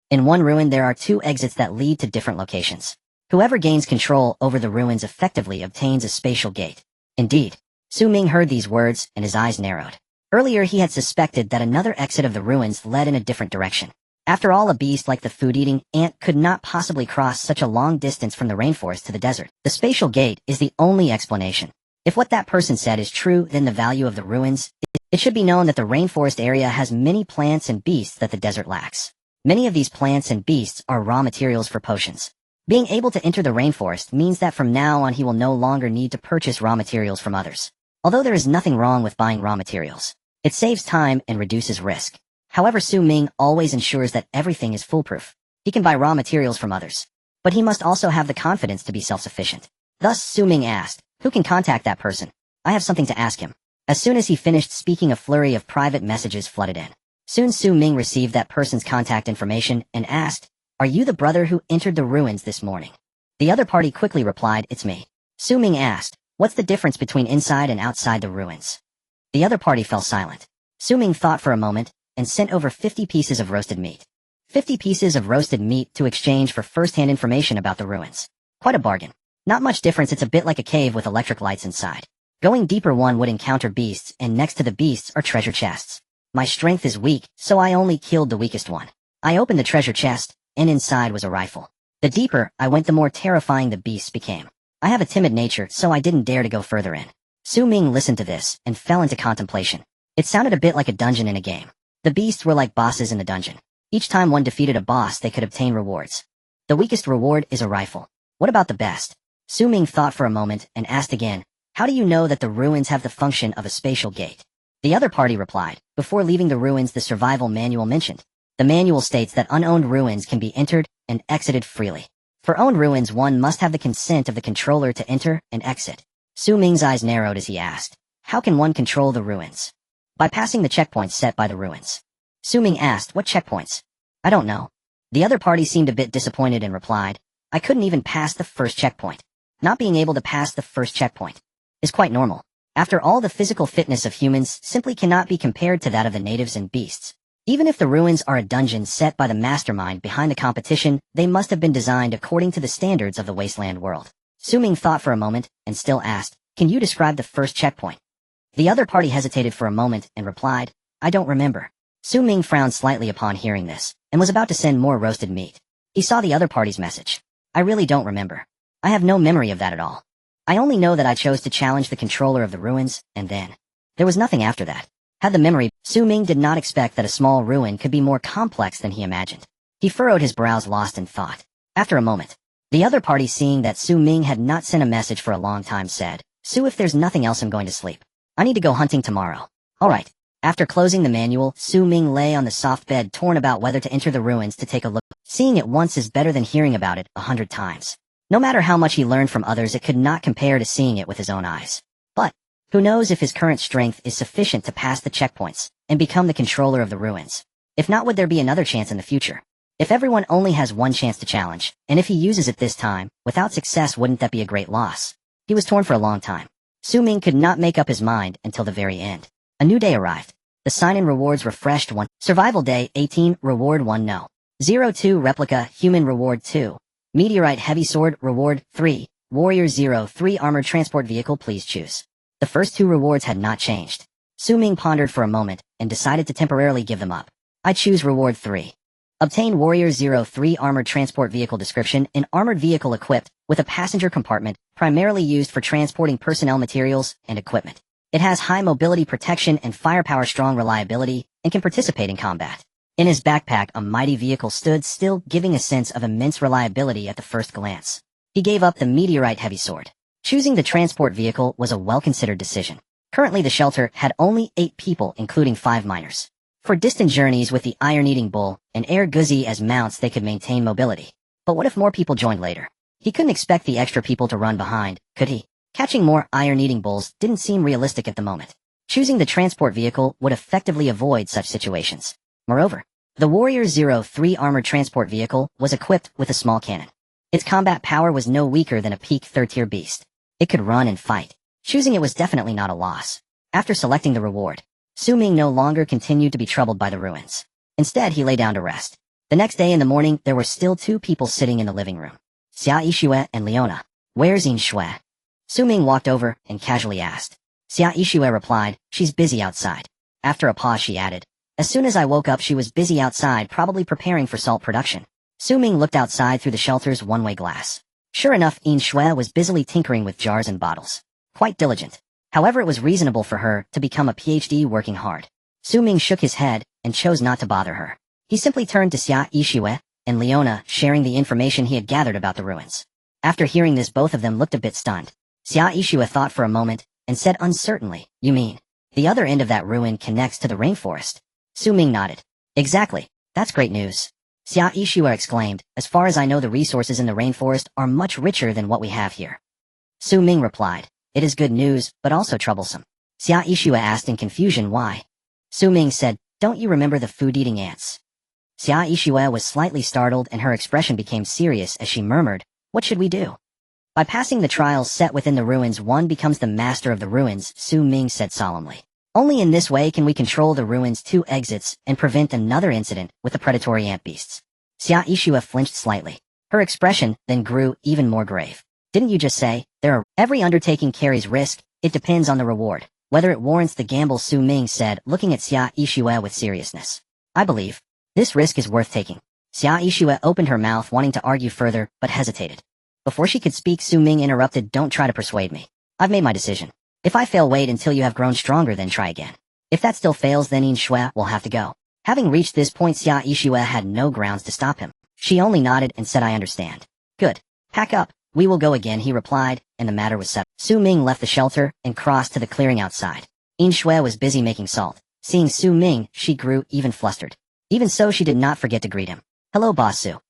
In one ruin there are 2 exits that lead to different locations. Whoever gains control over the ruins effectively obtains a spatial gate. Indeed, Ming heard these words and his eyes narrowed. Earlier he had suspected that another exit of the ruins led in a different direction. After all, a beast like the food-eating ant could not possibly cross such a long distance from the rainforest to the desert. The spatial gate is the only explanation. If what that person said is true, then the value of the ruins, it should be known that the rainforest area has many plants and beasts that the desert lacks. Many of these plants and beasts are raw materials for potions. Being able to enter the rainforest means that from now on he will no longer need to purchase raw materials from others. Although there is nothing wrong with buying raw materials, it saves time and reduces risk. However, Ming always ensures that everything is foolproof. He can buy raw materials from others, but he must also have the confidence to be self-sufficient. Thus, Ming asked, who can contact that person? I have something to ask him. As soon as he finished speaking, a flurry of private messages flooded in. Soon Ming received that person's contact information and asked, are you the brother who entered the ruins this morning? The other party quickly replied, it's me. Ming asked, what's the difference between inside and outside the ruins? The other party fell silent. Ming thought for a moment and sent over 50 pieces of roasted meat. 50 pieces of roasted meat to exchange for first-hand information about the ruins. Quite a bargain. Not much difference, it's a bit like a cave with electric lights inside. Going deeper one would encounter beasts, and next to the beasts are treasure chests. My strength is weak, so I only killed the weakest one. I opened the treasure chest, and inside was a rifle. The deeper I went, the more terrifying the beasts became. I have a timid nature, so I didn't dare to go further in. Ming listened to this and fell into contemplation. It sounded a bit like a dungeon in a game. The beasts were like bosses in the dungeon. Each time one defeated a boss, they could obtain rewards. The weakest reward is a rifle. What about the best? Ming thought for a moment and asked again, how do you know that the ruins have the function of a spatial gate? The other party replied, before leaving the ruins the survival manual mentioned. The manual states that unowned ruins can be entered and exited freely. For owned ruins one must have the consent of the controller to enter and exit. Ming's eyes narrowed as he asked, how can one control the ruins? By passing the checkpoints set by the ruins. Ming asked, what checkpoints? I don't know. The other party seemed a bit disappointed and replied, I couldn't even pass the first checkpoint. Not being able to pass the first checkpoint is quite normal. After all, the physical fitness of humans simply cannot be compared to that of the natives and beasts. Even if the ruins are a dungeon set by the mastermind behind the competition, they must have been designed according to the standards of the Wasteland world. Ming thought for a moment and still asked, can you describe the first checkpoint? The other party hesitated for a moment and replied, I don't remember. Ming frowned slightly upon hearing this, and was about to send more roasted meat. He saw the other party's message. I really don't remember. I have no memory of that at all. I only know that I chose to challenge the controller of the ruins, and then. There was nothing after that. Had the memory, Ming did not expect that a small ruin could be more complex than he imagined. He furrowed his brows, lost in thought. After a moment, the other party, seeing that Ming had not sent a message for a long time, said, if there's nothing else, I'm going to sleep. I need to go hunting tomorrow. Alright. After closing the manual, Ming lay on the soft bed, torn about whether to enter the ruins to take a look. Seeing it once is better than hearing about it 100 times. No matter how much he learned from others, it could not compare to seeing it with his own eyes. But, who knows if his current strength is sufficient to pass the checkpoints and become the controller of the ruins. If not, would there be another chance in the future? If everyone only has one chance to challenge, and if he uses it this time, without success, wouldn't that be a great loss? He was torn for a long time. Ming could not make up his mind until the very end. A new day arrived. The sign-in rewards refreshed 1. Survival Day 18, Reward 1 No. 02 Replica Human Reward 2. Meteorite Heavy Sword Reward 3. Warrior 03 Armored Transport Vehicle, please choose. The first 2 rewards had not changed. Ming pondered for a moment and decided to temporarily give them up. I choose Reward 3. Obtain Warrior 03 Armored Transport Vehicle description: an armored vehicle equipped with a passenger compartment, primarily used for transporting personnel, materials, and equipment. It has high mobility, protection, and firepower, strong reliability, and can participate in combat. In his backpack, a mighty vehicle stood still, giving a sense of immense reliability at the first glance. He gave up the meteorite heavy sword. Choosing the transport vehicle was a well-considered decision. Currently the shelter had only 8 people, including 5 miners. For distant journeys with the iron-eating bull and air guzzi as mounts, they could maintain mobility. But what if more people joined later? He couldn't expect the extra people to run behind, could he? Catching more iron-eating bulls didn't seem realistic at the moment. Choosing the transport vehicle would effectively avoid such situations. Moreover, the Warrior 03 armored transport vehicle was equipped with a small cannon. Its combat power was no weaker than a peak 3rd-tier beast. It could run and fight. Choosing it was definitely not a loss. After selecting the reward, Ming no longer continued to be troubled by the ruins. Instead, he lay down to rest. The next day in the morning, there were still 2 people sitting in the living room. Xia Yixue and Leona. Where's Yin Shui? Ming walked over and casually asked. Xia Yixue replied, she's busy outside. After a pause she added, as soon as I woke up she was busy outside probably preparing for salt production. Ming looked outside through the shelter's one-way glass. Sure enough, Yin Shui was busily tinkering with jars and bottles. Quite diligent. However, it was reasonable for her to become a PhD working hard. Ming shook his head and chose not to bother her. He simply turned to Xia Yixue and Leona, sharing the information he had gathered about the ruins. After hearing this, both of them looked a bit stunned. Xia Yixue thought for a moment and said uncertainly, you mean, the other end of that ruin connects to the rainforest? Ming nodded. Exactly. That's great news. Xia Yixue exclaimed, as far as I know the resources in the rainforest are much richer than what we have here. Ming replied, it is good news, but also troublesome. Xia Yixue asked in confusion why. Ming said, don't you remember the food-eating ants? Xia Yixue was slightly startled and her expression became serious as she murmured, what should we do? By passing the trials set within the ruins, one becomes the master of the ruins, Ming said solemnly. Only in this way can we control the ruins' 2 exits and prevent another incident with the predatory ant beasts. Xia Yixue flinched slightly. Her expression then grew even more grave. Didn't you just say, every undertaking carries risk, it depends on the reward, whether it warrants the gamble, Ming said, looking at Xia Yixue with seriousness. I believe this risk is worth taking. Xia Yixue opened her mouth wanting to argue further, but hesitated. Before she could speak, Ming interrupted, don't try to persuade me. I've made my decision. If I fail, wait until you have grown stronger, then try again. If that still fails, then Yin Shui will have to go. Having reached this point, Xia Yixue had no grounds to stop him. She only nodded and said, I understand. Good. Pack up. We will go again, he replied, and the matter was settled. Ming left the shelter and crossed to the clearing outside. Yin Shui was busy making salt. Seeing Ming, she grew even flustered. Even so, she did not forget to greet him. Hello, boss Su.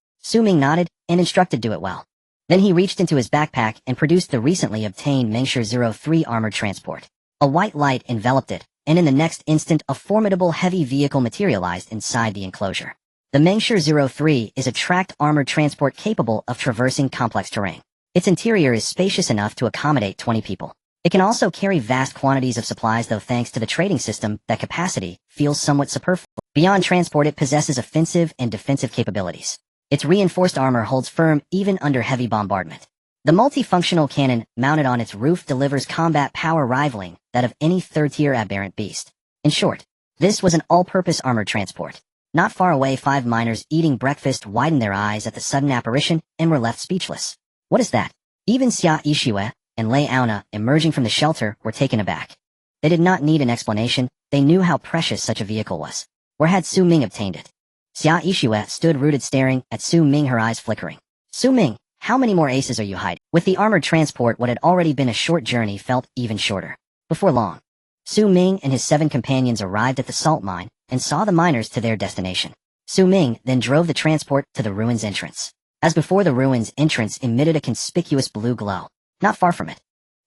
Ming nodded and instructed, do it well. Then he reached into his backpack and produced the recently obtained Ming 03 armored transport. A white light enveloped it, and in the next instant a formidable heavy vehicle materialized inside the enclosure. The Ming 03 is a tracked armored transport capable of traversing complex terrain. Its interior is spacious enough to accommodate 20 people. It can also carry vast quantities of supplies, though thanks to the trading system, that capacity feels somewhat superfluous. Beyond transport, it possesses offensive and defensive capabilities. Its reinforced armor holds firm even under heavy bombardment. The multifunctional cannon mounted on its roof delivers combat power rivaling that of any 3rd-tier aberrant beast. In short, this was an all-purpose armored transport. Not far away, 5 miners eating breakfast widened their eyes at the sudden apparition and were left speechless. What is that? Even Xia Yixue and Lei Auna, emerging from the shelter, were taken aback. They did not need an explanation. They knew how precious such a vehicle was. Where had Ming obtained it? Xia Yixue stood rooted, staring at Ming, her eyes flickering. Ming, how many more aces are you hiding? With the armored transport, what had already been a short journey felt even shorter. Before long, Ming and his 7 companions arrived at the salt mine and saw the miners to their destination. Ming then drove the transport to the ruins entrance. As before, the ruins entrance emitted a conspicuous blue glow. Not far from it,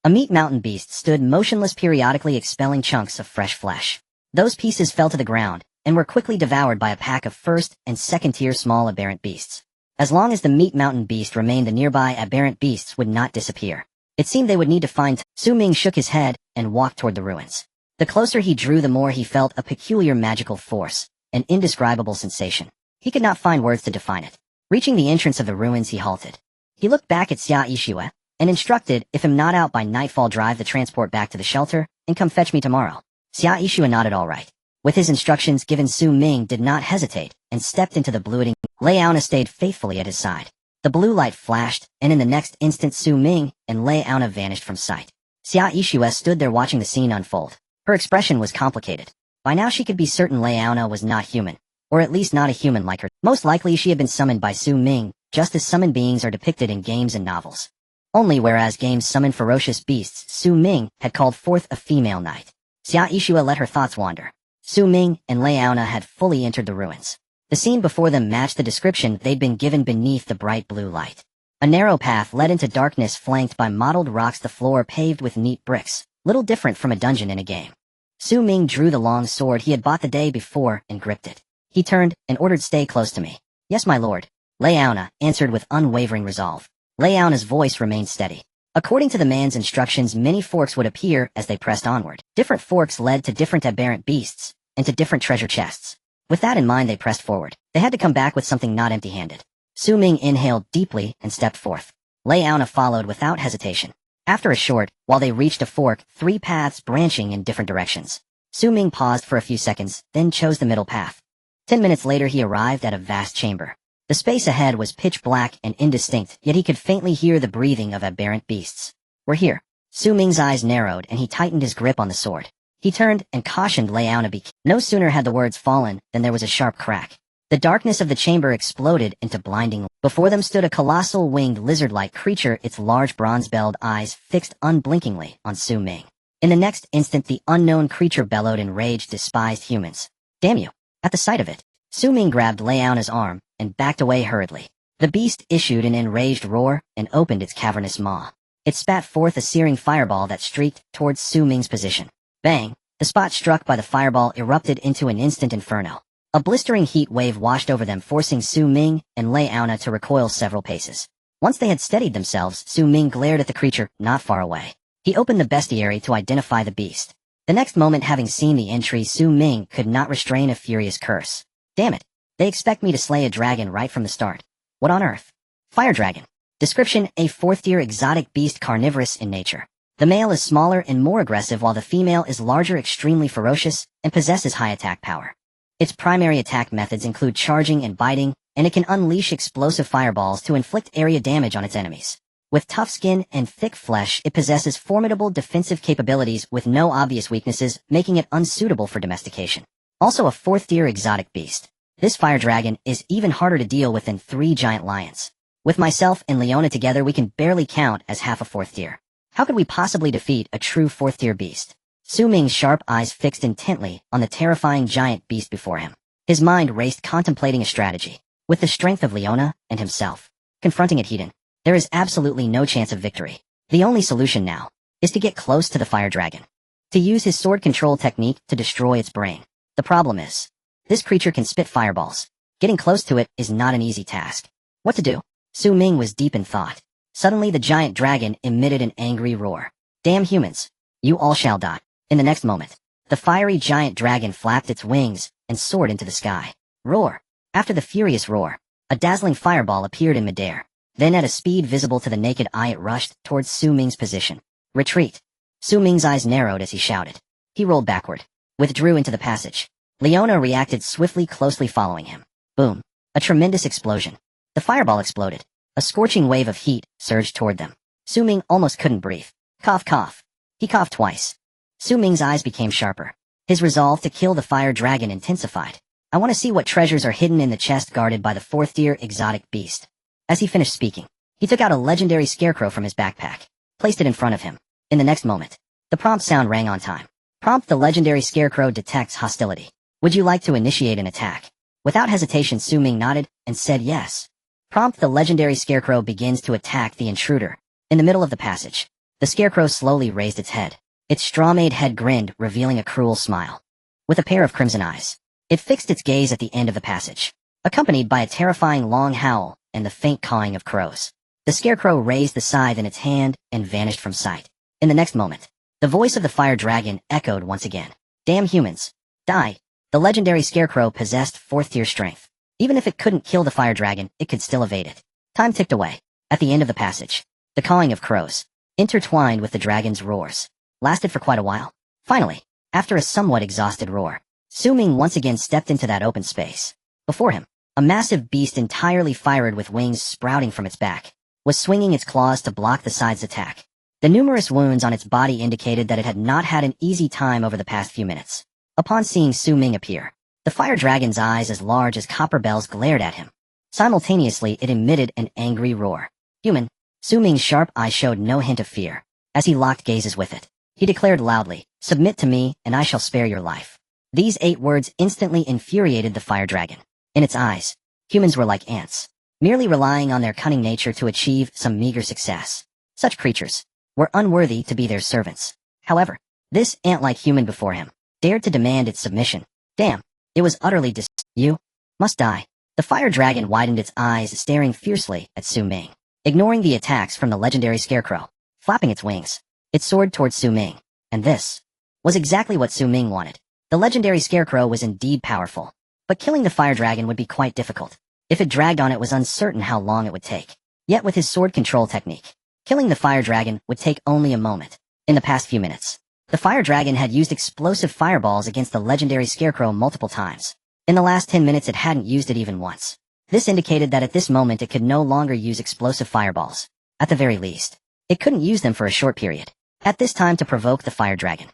a meat mountain beast stood motionless, periodically expelling chunks of fresh flesh. Those pieces fell to the ground and were quickly devoured by a pack of 1st and 2nd-tier small aberrant beasts. As long as the meat mountain beast remained, the nearby aberrant beasts would not disappear. It seemed they would need to find. Ming shook his head and walked toward the ruins. The closer he drew, the more he felt a peculiar magical force, an indescribable sensation. He could not find words to define it. Reaching the entrance of the ruins, he halted. He looked back at Xia Yixue and instructed, if I'm not out by nightfall, drive the transport back to the shelter and come fetch me tomorrow. Xia Yixue nodded all right. With his instructions given, Ming did not hesitate and stepped into the bluiting. Lei Auna stayed faithfully at his side. The blue light flashed, and in the next instant Ming and Lei Auna vanished from sight. Xia Yixue stood there watching the scene unfold. Her expression was complicated. By now she could be certain Lei Auna was not human, or at least not a human like her. Most likely she had been summoned by Su Ming, just as summoned beings are depicted in games and novels. Only whereas games summon ferocious beasts, Su Ming had called forth a female knight. Xia Yishua let her thoughts wander. Su Ming and Liaona had fully entered the ruins. The scene before them matched the description they'd been given beneath the bright blue light. A narrow path led into darkness flanked by mottled rocks, the floor paved with neat bricks, little different from a dungeon in a game. Su Ming drew the long sword he had bought the day before and gripped it. He turned and ordered, "Stay close to me." "Yes, my lord," Liaona answered with unwavering resolve. Liaona's voice remained steady. According to the man's instructions, many forks would appear as they pressed onward. Different forks led to different aberrant beasts, and to different treasure chests. With that in mind, they pressed forward. They had to come back with something, not empty-handed. Su Ming inhaled deeply and stepped forth. Liaona followed without hesitation. After a short, while they reached a fork, 3 paths branching in different directions. Su Ming paused for a few seconds, then chose the middle path. 10 minutes later he arrived at a vast chamber. The space ahead was pitch black and indistinct, yet he could faintly hear the breathing of aberrant beasts. "We're here." Su Ming's eyes narrowed and he tightened his grip on the sword. He turned and cautioned Liaona. No sooner had the words fallen than there was a sharp crack. The darkness of the chamber exploded into blinding light. Before them stood a colossal winged lizard-like creature, its large bronze-belled eyes fixed unblinkingly on Su Ming. In the next instant the unknown creature bellowed in rage, "Despised humans. Damn you." At the sight of it, Su Ming grabbed Liaona's arm and backed away hurriedly. The beast issued an enraged roar and opened its cavernous maw. It spat forth a searing fireball that streaked towards Su Ming's position. Bang! The spot struck by the fireball erupted into an instant inferno. A blistering heat wave washed over them, forcing Su Ming and Liaona to recoil several paces. Once they had steadied themselves, Su Ming glared at the creature not far away. He opened the bestiary to identify the beast. The next moment, having seen the entry, Su Ming could not restrain a furious curse. "Damn it. They expect me to slay a dragon right from the start. What on earth?" Fire dragon. Description: a 4th-tier exotic beast, carnivorous in nature. The male is smaller and more aggressive, while the female is larger, extremely ferocious, and possesses high attack power. Its primary attack methods include charging and biting, and it can unleash explosive fireballs to inflict area damage on its enemies. With tough skin and thick flesh, it possesses formidable defensive capabilities with no obvious weaknesses, making it unsuitable for domestication. Also a 4th-tier exotic beast. This fire dragon is even harder to deal with than 3 giant lions. With myself and Liaona together, we can barely count as half a 4th tier. How could we possibly defeat a true 4th-tier beast? Su Ming's sharp eyes fixed intently on the terrifying giant beast before him. His mind raced, contemplating a strategy. With the strength of Liaona and himself confronting it head-on, there is absolutely no chance of victory. The only solution now is to get close to the fire dragon. To use his sword control technique to destroy its brain. The problem is, this creature can spit fireballs. Getting close to it is not an easy task. What to do? Su Ming was deep in thought. Suddenly the giant dragon emitted an angry roar. "Damn humans. You all shall die." In the next moment, the fiery giant dragon flapped its wings and soared into the sky. Roar. After the furious roar, a dazzling fireball appeared in midair. Then at a speed visible to the naked eye it rushed towards Su Ming's position. "Retreat." Su Ming's eyes narrowed as he shouted. He rolled backward, withdrew into the passage. Liaona reacted swiftly, closely following him. Boom. A tremendous explosion. The fireball exploded. A scorching wave of heat surged toward them. Su Ming almost couldn't breathe. Cough, cough. He coughed twice. Su Ming's eyes became sharper. His resolve to kill the fire dragon intensified. "I want to see what treasures are hidden in the chest guarded by the 4th-tier exotic beast." As he finished speaking, he took out a legendary scarecrow from his backpack, placed it in front of him. In the next moment, the prompt sound rang on time. Prompt: the legendary scarecrow detects hostility. Would you like to initiate an attack? Without hesitation, Su Ming nodded and said yes. Prompt: the legendary scarecrow begins to attack the intruder. In the middle of the passage, the scarecrow slowly raised its head. Its straw-made head grinned, revealing a cruel smile. With a pair of crimson eyes, it fixed its gaze at the end of the passage, accompanied by a terrifying long howl and the faint cawing of crows. The scarecrow raised the scythe in its hand and vanished from sight. In the next moment, the voice of the fire dragon echoed once again. "Damn humans. Die." The legendary scarecrow possessed 4th-tier strength. Even if it couldn't kill the fire dragon, it could still evade it. Time ticked away. At the end of the passage, the cawing of crows, intertwined with the dragon's roars, lasted for quite a while. Finally, after a somewhat exhausted roar, Su Ming once again stepped into that open space. Before him, a massive beast entirely fired with wings sprouting from its back, was swinging its claws to block the side's attack. The numerous wounds on its body indicated that it had not had an easy time over the past few minutes. Upon seeing Su Ming appear, The fire dragon's eyes as large as copper bells glared at him. Simultaneously, it emitted an angry roar. Human. Su Ming's sharp eyes showed no hint of fear. As he locked gazes with it, he declared loudly, "Submit to me, and I shall spare your life." These 8 words instantly infuriated the fire dragon. In its eyes, humans were like ants, merely relying on their cunning nature to achieve some meager success. Such creatures were unworthy to be their servants. However, this ant-like human before him dared to demand its submission. Damn, it was utterly You must die. The fire dragon widened its eyes, staring fiercely at Su Ming, ignoring the attacks from the legendary scarecrow. Flapping its wings, it soared towards Su Ming, and this was exactly what Su Ming wanted. The legendary scarecrow was indeed powerful, but killing the fire dragon would be quite difficult. If it dragged on, it was uncertain how long it would take. Yet with his sword control technique, killing the fire dragon would take only a moment. In the past few minutes, the fire dragon had used explosive fireballs against the legendary scarecrow multiple times. In the last 10 minutes, it hadn't used it even once. This indicated that at this moment it could no longer use explosive fireballs. At the very least, it couldn't use them for a short period. At this time to provoke the fire dragon,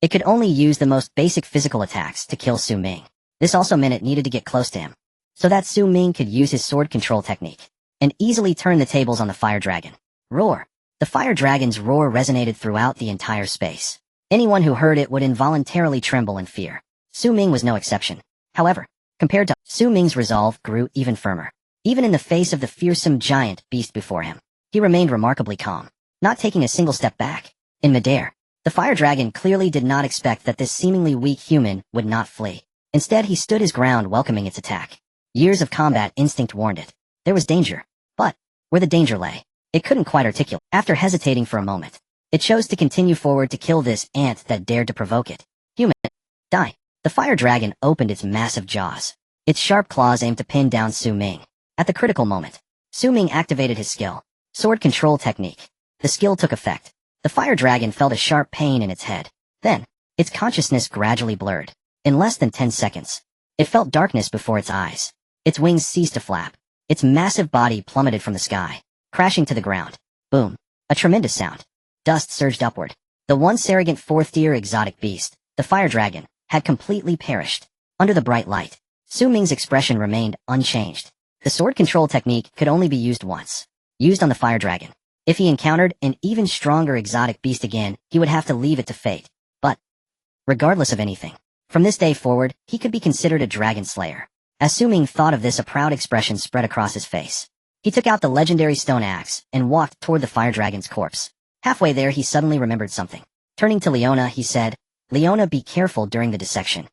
it could only use the most basic physical attacks to kill Su Ming. This also meant it needed to get close to him, so that Su Ming could use his sword control technique and easily turn the tables on the fire dragon. Roar. The fire dragon's roar resonated throughout the entire space. Anyone who heard it would involuntarily tremble in fear. Su Ming was no exception. However, compared to Su Ming's resolve grew even firmer. Even in the face of the fearsome giant beast before him, he remained remarkably calm, not taking a single step back. In midair, the fire dragon clearly did not expect that this seemingly weak human would not flee. Instead, he stood his ground, welcoming its attack. Years of combat instinct warned it. There was danger, but where the danger lay, it couldn't quite articulate. After hesitating for a moment, it chose to continue forward to kill this ant that dared to provoke it. Human. Die. The fire dragon opened its massive jaws. Its sharp claws aimed to pin down Su Ming. At the critical moment, Su Ming activated his skill, sword control technique. The skill took effect. The fire dragon felt a sharp pain in its head. Then, its consciousness gradually blurred. In less than 10 seconds, it felt darkness before its eyes. Its wings ceased to flap. Its massive body plummeted from the sky, crashing to the ground. Boom. A tremendous sound. Dust surged upward. The once arrogant 4th-tier exotic beast, the fire dragon, had completely perished. Under the bright light, Su Ming's expression remained unchanged. The sword control technique could only be used once. Used on the fire dragon. If he encountered an even stronger exotic beast again, he would have to leave it to fate. But, regardless of anything, from this day forward, he could be considered a dragon slayer. As Su Ming thought of this, a proud expression spread across his face. He took out the legendary stone axe and walked toward the fire dragon's corpse. Halfway there, he suddenly remembered something. Turning to Leona, he said, "Leona, be careful during the dissection."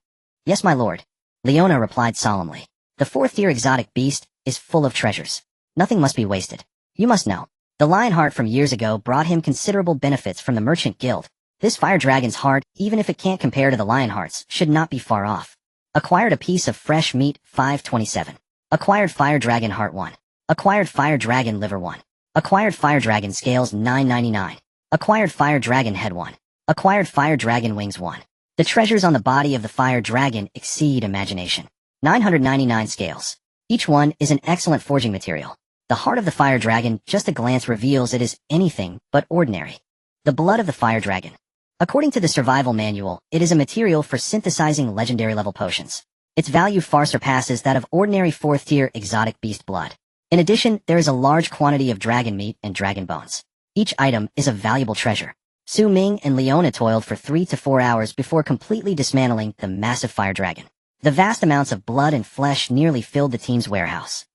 "Yes, my lord." Leona replied solemnly. "The 4th-tier exotic beast is full of treasures. Nothing must be wasted. You must know, the Lionheart from years ago brought him considerable benefits from the Merchant Guild. This fire dragon's heart, even if it can't compare to the Lionheart's, should not be far off. Acquired a piece of fresh meat, 527. Acquired fire dragon heart 1. Acquired fire dragon liver 1. Acquired fire dragon scales 999. Acquired fire dragon head 1. Acquired fire dragon wings 1. The treasures on the body of the fire dragon exceed imagination. 999 scales. Each one is an excellent forging material. The heart of the fire dragon, just a glance reveals it is anything but ordinary. The blood of the fire dragon. According to the survival manual, it is a material for synthesizing legendary level potions. Its value far surpasses that of ordinary 4th-tier exotic beast blood. In addition, there is a large quantity of dragon meat and dragon bones. Each item is a valuable treasure. Su Ming and Leona toiled for 3 to 4 hours before completely dismantling the massive fire dragon. The vast amounts of blood and flesh nearly filled the team's warehouse.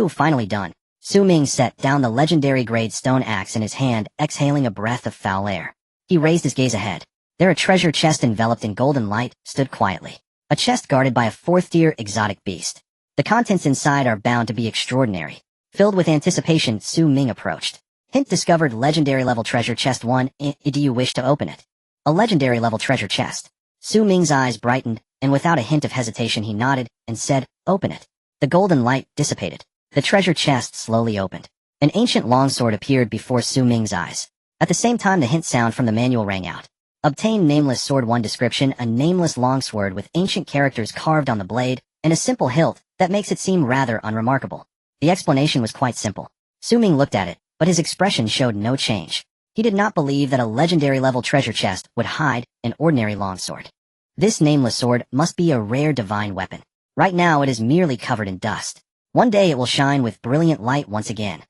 Finally done, Su Ming set down the legendary grade stone axe in his hand, exhaling a breath of foul air. He raised his gaze ahead. There, a treasure chest enveloped in golden light stood quietly. A chest guarded by a 4th-tier exotic beast. The contents inside are bound to be extraordinary. Filled with anticipation, Su Ming approached. Hint discovered legendary level treasure chest 1. Do you wish to open it? A legendary level treasure chest. Su Ming's eyes brightened, and without a hint of hesitation he nodded and said, "Open it." The golden light dissipated. The treasure chest slowly opened. An ancient longsword appeared before Su Ming's eyes. At the same time, the hint sound from the manual rang out. Obtain nameless sword 1 description, a nameless longsword with ancient characters carved on the blade, and a simple hilt that makes it seem rather unremarkable. The explanation was quite simple. Su Ming looked at it, but his expression showed no change. He did not believe that a legendary level treasure chest would hide an ordinary longsword. This nameless sword must be a rare divine weapon. Right now it is merely covered in dust. One day it will shine with brilliant light once again.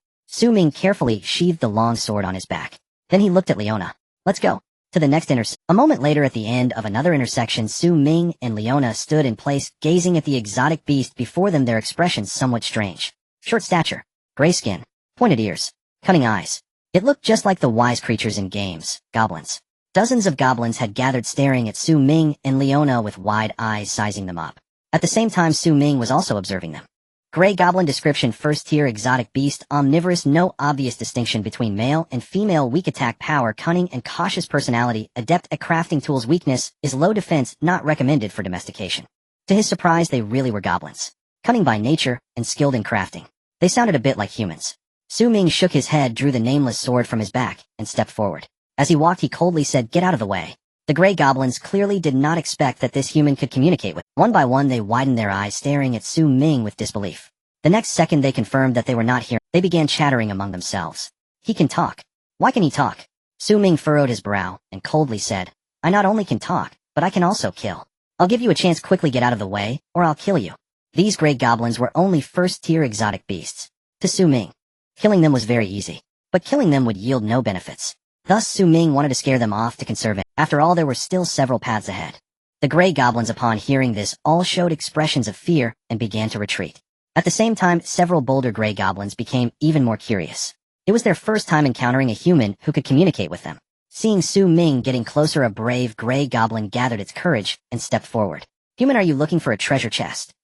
Ming carefully sheathed the long sword on his back. Then he looked at Leona. Let's go. To the next intersection. A moment later at the end of another intersection, Ming and Leona stood in place, gazing at the exotic beast before them, their expressions somewhat strange. Short stature, gray skin, pointed ears, cunning eyes. It looked just like the wise creatures in games, goblins. Dozens of goblins had gathered staring at Ming and Leona with wide eyes, sizing them up. At the same time, Ming was also observing them. Gray goblin description: first-tier exotic beast, omnivorous, no obvious distinction between male and female, weak attack power, cunning and cautious personality, adept at crafting tools, weakness is low defense, not recommended for domestication. To his surprise, they really were goblins. Cunning by nature and skilled in crafting. They sounded a bit like humans. Ming shook his head, drew the nameless sword from his back, and stepped forward. As he walked, he coldly said, "Get out of the way." The gray goblins clearly did not expect that this human could communicate with. One by one they widened their eyes, staring at Ming with disbelief. The next second they confirmed that they were not here. They began chattering among themselves. He can talk. Why can he talk? Ming furrowed his brow and coldly said, I not only can talk, but I can also kill. I'll give you a chance, quickly get out of the way, or I'll kill you. These gray goblins were only first-tier exotic beasts. To Ming, killing them was very easy, but killing them would yield no benefits. Thus Ming wanted to scare them off to conserve it. After all, there were still several paths ahead. The gray goblins, upon hearing this, all showed expressions of fear and began to retreat. At the same time, several bolder gray goblins became even more curious. It was their first time encountering a human who could communicate with them. Seeing Ming getting closer, a brave gray goblin gathered its courage and stepped forward. Human, are you looking for a treasure chest?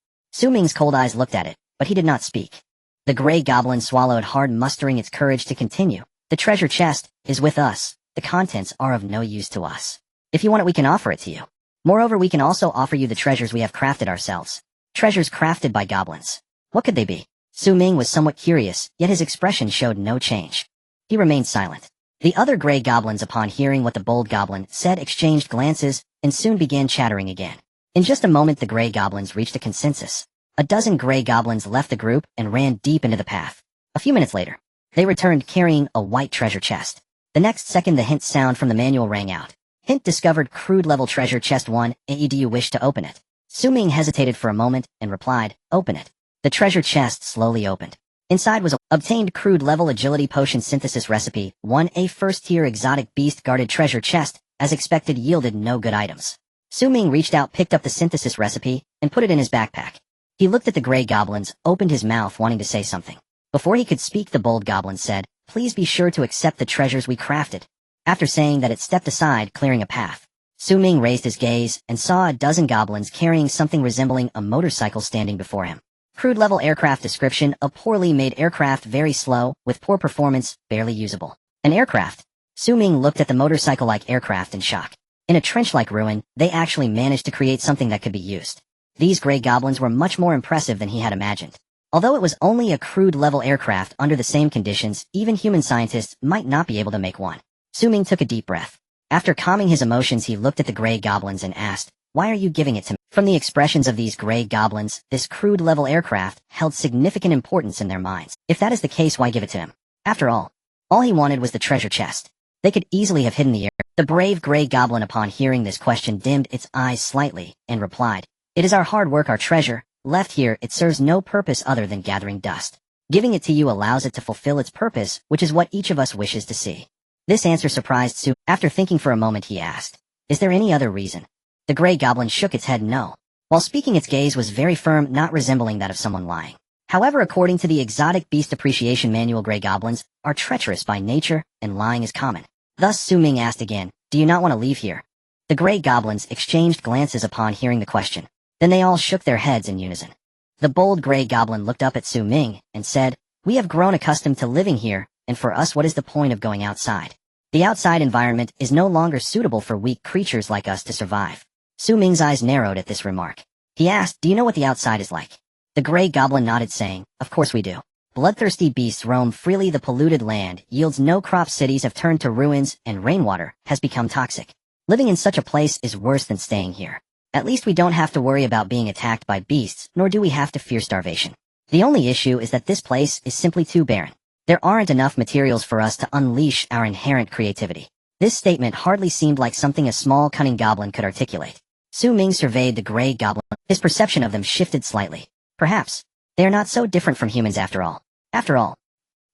Ming's cold eyes looked at it, but he did not speak. The gray goblin swallowed hard, mustering its courage to continue. The treasure chest is with us. The contents are of no use to us. If you want it, we can offer it to you. Moreover, we can also offer you the treasures we have crafted ourselves. Treasures crafted by goblins. What could they be? Ming was somewhat curious, yet his expression showed no change. He remained silent. The other gray goblins, upon hearing what the bold goblin said, exchanged glances and soon began chattering again. In just a moment, the gray goblins reached a consensus. A dozen gray goblins left the group and ran deep into the path. A few minutes later, they returned carrying a white treasure chest. The next second, the hint sound from the manual rang out. Hint discovered: crude level treasure chest 1. Do you wish to open it? Ming hesitated for a moment and replied, open it. The treasure chest slowly opened. Inside was a obtained crude level agility potion synthesis recipe 1. First-tier exotic beast guarded treasure chest, as expected, yielded no good items. Ming reached out, picked up the synthesis recipe, and put it in his backpack. He looked at the gray goblins, opened his mouth wanting to say something. Before he could speak, the bold goblin said, please be sure to accept the treasures we crafted. After saying that, it stepped aside, clearing a path. Ming raised his gaze and saw a dozen goblins carrying something resembling a motorcycle standing before him. Crude level aircraft description: a poorly made aircraft, very slow, with poor performance, barely usable. An aircraft? Ming looked at the motorcycle-like aircraft in shock. In a trench-like ruin, they actually managed to create something that could be used. These gray goblins were much more impressive than he had imagined. Although it was only a crude level aircraft, under the same conditions, even human scientists might not be able to make one. Ming took a deep breath. After calming his emotions, he looked at the gray goblins and asked, why are you giving it to me? From the expressions of these gray goblins, this crude level aircraft held significant importance in their minds. If that is the case, why give it to him? After all he wanted was the treasure chest. They could easily have hidden the air. The brave gray goblin, upon hearing this question, dimmed its eyes slightly and replied, it is our hard work, our treasure. Left here, it serves no purpose other than gathering dust. Giving it to you allows it to fulfill its purpose, which is what each of us wishes to see. This answer surprised Ming. After thinking for a moment, he asked, is there any other reason? The gray goblin shook its head no. While speaking, its gaze was very firm, not resembling that of someone lying. However, according to the Exotic Beast Appreciation Manual, gray goblins are treacherous by nature, and lying is common. Thus Ming asked again, do you not want to leave here? The gray goblins exchanged glances upon hearing the question. Then they all shook their heads in unison. The bold gray goblin looked up at Ming and said, we have grown accustomed to living here, and for us, what is the point of going outside? The outside environment is no longer suitable for weak creatures like us to survive. Ming's eyes narrowed at this remark. He asked, do you know what the outside is like? The gray goblin nodded, saying, of course we do. Bloodthirsty beasts roam freely, the polluted land yields no crops, cities have turned to ruins, and rainwater has become toxic. Living in such a place is worse than staying here. At least we don't have to worry about being attacked by beasts, nor do we have to fear starvation. The only issue is that this place is simply too barren. There aren't enough materials for us to unleash our inherent creativity. This statement hardly seemed like something a small, cunning goblin could articulate. Su Ming surveyed the gray goblin. His perception of them shifted slightly. Perhaps they are not so different from humans after all. After all,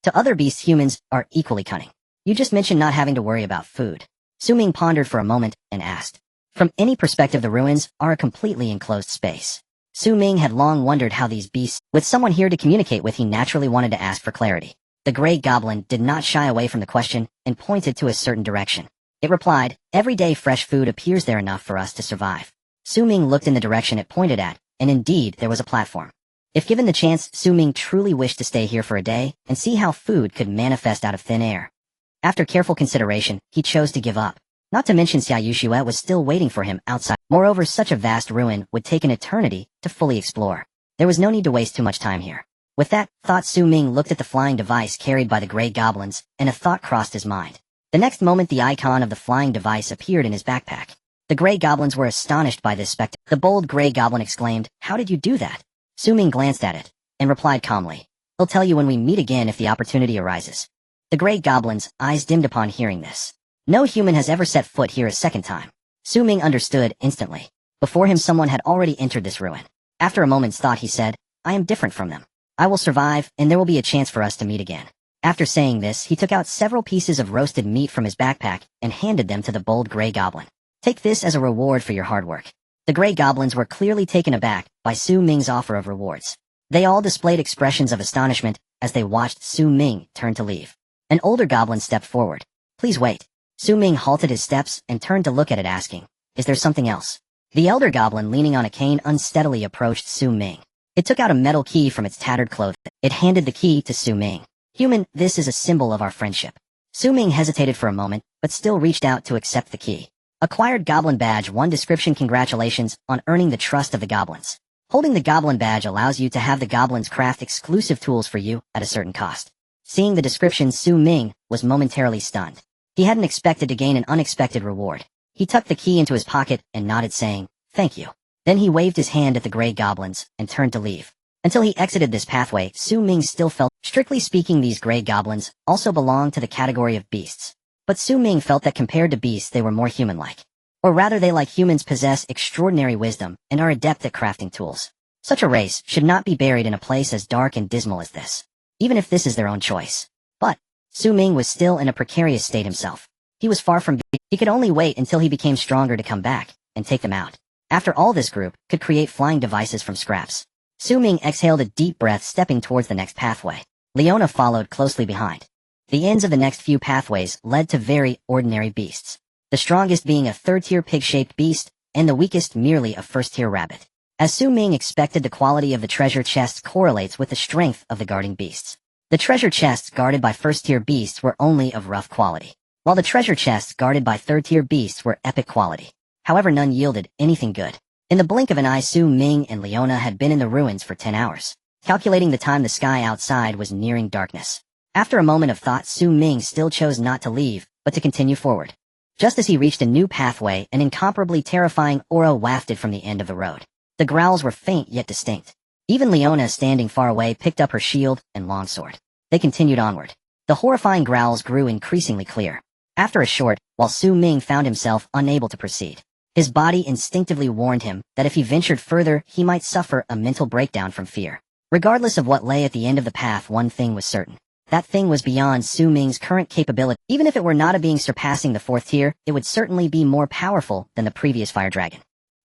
to other beasts humans are equally cunning. You just mentioned not having to worry about food. Su Ming pondered for a moment and asked. From any perspective, the ruins are a completely enclosed space. Su Ming had long wondered how these beasts, with someone here to communicate with, he naturally wanted to ask for clarity. The gray goblin did not shy away from the question and pointed to a certain direction. It replied, every day fresh food appears there enough for us to survive. Su Ming looked in the direction it pointed at, and indeed there was a platform. If given the chance, Su Ming truly wished to stay here for a day and see how food could manifest out of thin air. After careful consideration, he chose to give up. Not to mention Xia Yuxue was still waiting for him outside. Moreover, such a vast ruin would take an eternity to fully explore. There was no need to waste too much time here. With that thought, Su Ming looked at the flying device carried by the gray goblins, and a thought crossed his mind. The next moment, the icon of the flying device appeared in his backpack. The gray goblins were astonished by this spectacle. The bold gray goblin exclaimed, "How did you do that?" Su Ming glanced at it, and replied calmly, "He'll tell you when we meet again if the opportunity arises." The gray goblin's eyes dimmed upon hearing this. No human has ever set foot here a second time. Su Ming understood instantly. Before him someone had already entered this ruin. After a moment's thought he said, "I am different from them. I will survive, and there will be a chance for us to meet again." After saying this, he took out several pieces of roasted meat from his backpack and handed them to the bold gray goblin. "Take this as a reward for your hard work." The gray goblins were clearly taken aback by Su Ming's offer of rewards. They all displayed expressions of astonishment as they watched Su Ming turn to leave. An older goblin stepped forward. "Please wait." Su Ming halted his steps and turned to look at it, asking, "Is there something else?" The elder goblin, leaning on a cane, unsteadily approached Su Ming. It took out a metal key from its tattered clothing. It handed the key to Su Ming. "Human, this is a symbol of our friendship." Su Ming hesitated for a moment, but still reached out to accept the key. Acquired Goblin Badge 1 description: congratulations on earning the trust of the goblins. Holding the Goblin Badge allows you to have the goblins craft exclusive tools for you at a certain cost. Seeing the description, Su Ming was momentarily stunned. He hadn't expected to gain an unexpected reward. He tucked the key into his pocket and nodded, saying, "Thank you." Then he waved his hand at the gray goblins and turned to leave. Until he exited this pathway, Su Ming still felt, strictly speaking, these gray goblins also belonged to the category of beasts. But Su Ming felt that compared to beasts they were more human-like. Or rather, they, like humans, possess extraordinary wisdom and are adept at crafting tools. Such a race should not be buried in a place as dark and dismal as this, even if this is their own choice. But Su Ming was still in a precarious state himself. He was far from he could only wait until he became stronger to come back and take them out. After all, this group could create flying devices from scraps. Su Ming exhaled a deep breath, stepping towards the next pathway. Leona followed closely behind. The ends of the next few pathways led to very ordinary beasts. The strongest being a third-tier pig-shaped beast, and the weakest merely a first-tier rabbit. As Su Ming expected, the quality of the treasure chests correlates with the strength of the guarding beasts. The treasure chests guarded by first-tier beasts were only of rough quality, while the treasure chests guarded by third-tier beasts were epic quality. However, none yielded anything good. In the blink of an eye, Su Ming and Leona had been in the ruins for 10 hours. Calculating the time, the sky outside was nearing darkness. After a moment of thought, Su Ming still chose not to leave, but to continue forward. Just as he reached a new pathway, an incomparably terrifying aura wafted from the end of the road. The growls were faint yet distinct. Even Leona, standing far away, picked up her shield and longsword. They continued onward. The horrifying growls grew increasingly clear. After a short, while Su Ming found himself unable to proceed, his body instinctively warned him that if he ventured further, he might suffer a mental breakdown from fear. Regardless of what lay at the end of the path, one thing was certain. That thing was beyond Su Ming's current capability. Even if it were not a being surpassing the 4th tier, it would certainly be more powerful than the previous fire dragon.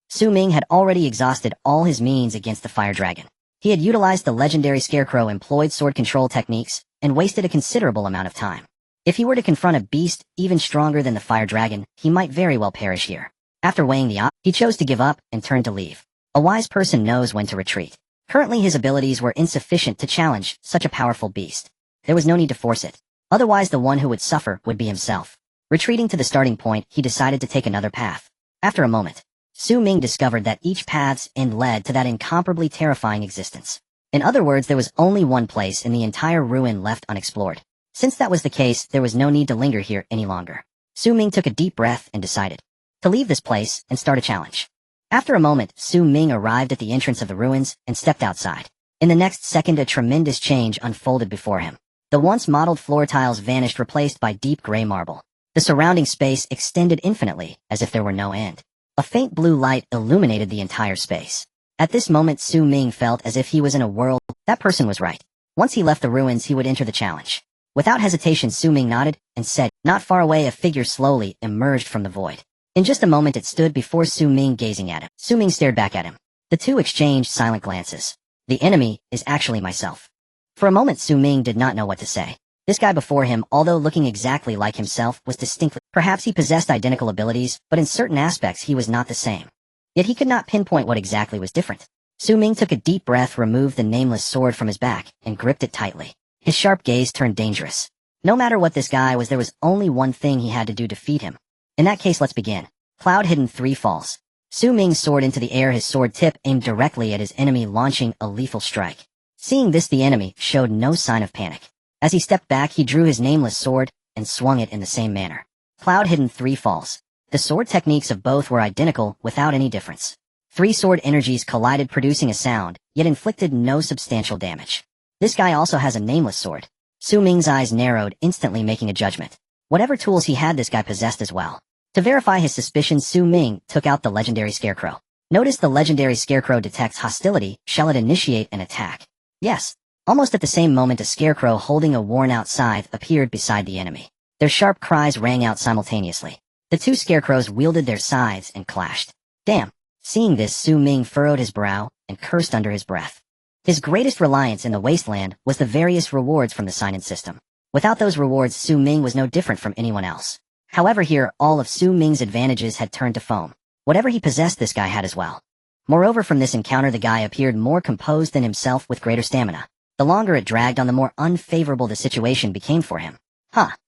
Su Ming had already exhausted all his means against the fire dragon. He had utilized the legendary scarecrow, employed sword control techniques, and wasted a considerable amount of time. If he were to confront a beast even stronger than the fire dragon, he might very well perish here. After weighing the odds, he chose to give up and turn to leave. A wise person knows when to retreat. Currently his abilities were insufficient to challenge such a powerful beast. There was no need to force it. Otherwise, the one who would suffer would be himself. Retreating to the starting point, he decided to take another path. After a moment, Su Ming discovered that each path's end led to that incomparably terrifying existence. In other words, there was only one place in the entire ruin left unexplored. Since that was the case, there was no need to linger here any longer. Su Ming took a deep breath and decided to leave this place and start a challenge. After a moment, Su Ming arrived at the entrance of the ruins and stepped outside. In the next second, a tremendous change unfolded before him. The once mottled floor tiles vanished, replaced by deep gray marble. The surrounding space extended infinitely, as if there were no end. A faint blue light illuminated the entire space. At this moment Su Ming felt as if he was in a world. That person was right. Once he left the ruins he would enter the challenge. Without hesitation Su Ming nodded and said, not far away a figure slowly emerged from the void. In just a moment it stood before Su Ming gazing at him. Su Ming stared back at him. The two exchanged silent glances. The enemy is actually myself. For a moment Su Ming did not know what to say. This guy before him, although looking exactly like himself, was distinctly. Perhaps he possessed identical abilities, but in certain aspects he was not the same. Yet he could not pinpoint what exactly was different. Su Ming took a deep breath, removed the nameless sword from his back, and gripped it tightly. His sharp gaze turned dangerous. No matter what this guy was, there was only one thing he had to do to defeat him. In that case, let's begin. Cloud hidden 3 falls. Su Ming soared into the air, his sword tip aimed directly at his enemy, launching a lethal strike. Seeing this, the enemy showed no sign of panic. As he stepped back, he drew his nameless sword and swung it in the same manner. Cloud hidden 3 falls. The sword techniques of both were identical, without any difference. 3 sword energies collided, producing a sound, yet inflicted no substantial damage. This guy also has a nameless sword. Su Ming's eyes narrowed, instantly making a judgment. Whatever tools he had, this guy possessed as well. To verify his suspicions, Su Ming took out the legendary scarecrow. Notice the legendary scarecrow detects hostility. Shall it initiate an attack? Yes. Almost at the same moment, a scarecrow holding a worn-out scythe appeared beside the enemy. Their sharp cries rang out simultaneously. The 2 scarecrows wielded their scythes and clashed. Damn. Seeing this, Su Ming furrowed his brow and cursed under his breath. His greatest reliance in the Wasteland was the various rewards from the sign-in system. Without those rewards, Su Ming was no different from anyone else. However, here, all of Su Ming's advantages had turned to foam. Whatever he possessed, this guy had as well. Moreover, from this encounter, the guy appeared more composed than himself, with greater stamina. The longer it dragged on, the more unfavorable the situation became for him.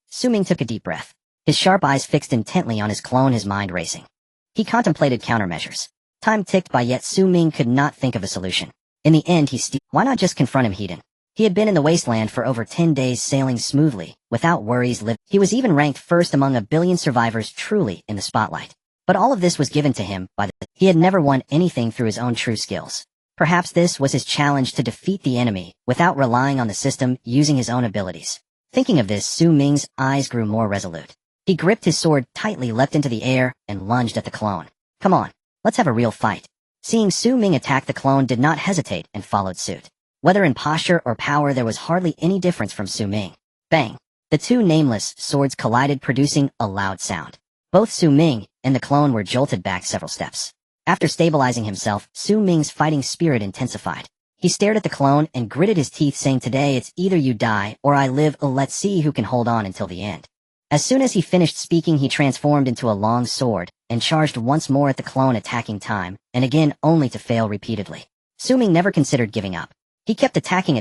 Su Ming took a deep breath. His sharp eyes fixed intently on his clone, his mind racing. He contemplated countermeasures. Time ticked by, yet Su Ming could not think of a solution. In the end, why not just confront him? He had been in the Wasteland for over 10 days, sailing smoothly, without worries. He was even ranked first among a billion survivors, truly in the spotlight. But all of this was given to him by he had never won anything through his own true skills. Perhaps this was his challenge, to defeat the enemy without relying on the system, using his own abilities. Thinking of this, Su Ming's eyes grew more resolute. He gripped his sword tightly, leapt into the air, and lunged at the clone. Come on, let's have a real fight. Seeing Su Ming attack, the clone did not hesitate and followed suit. Whether in posture or power, there was hardly any difference from Su Ming. Bang! The 2 nameless swords collided, producing a loud sound. Both Su Ming and the clone were jolted back several steps. After stabilizing himself, Su Ming's fighting spirit intensified. He stared at the clone and gritted his teeth, saying, today it's either you die or I live. Let's see who can hold on until the end. As soon as he finished speaking, he transformed into a long sword and charged once more at the clone, attacking time and again, only to fail repeatedly. Su Ming never considered giving up. He kept attacking,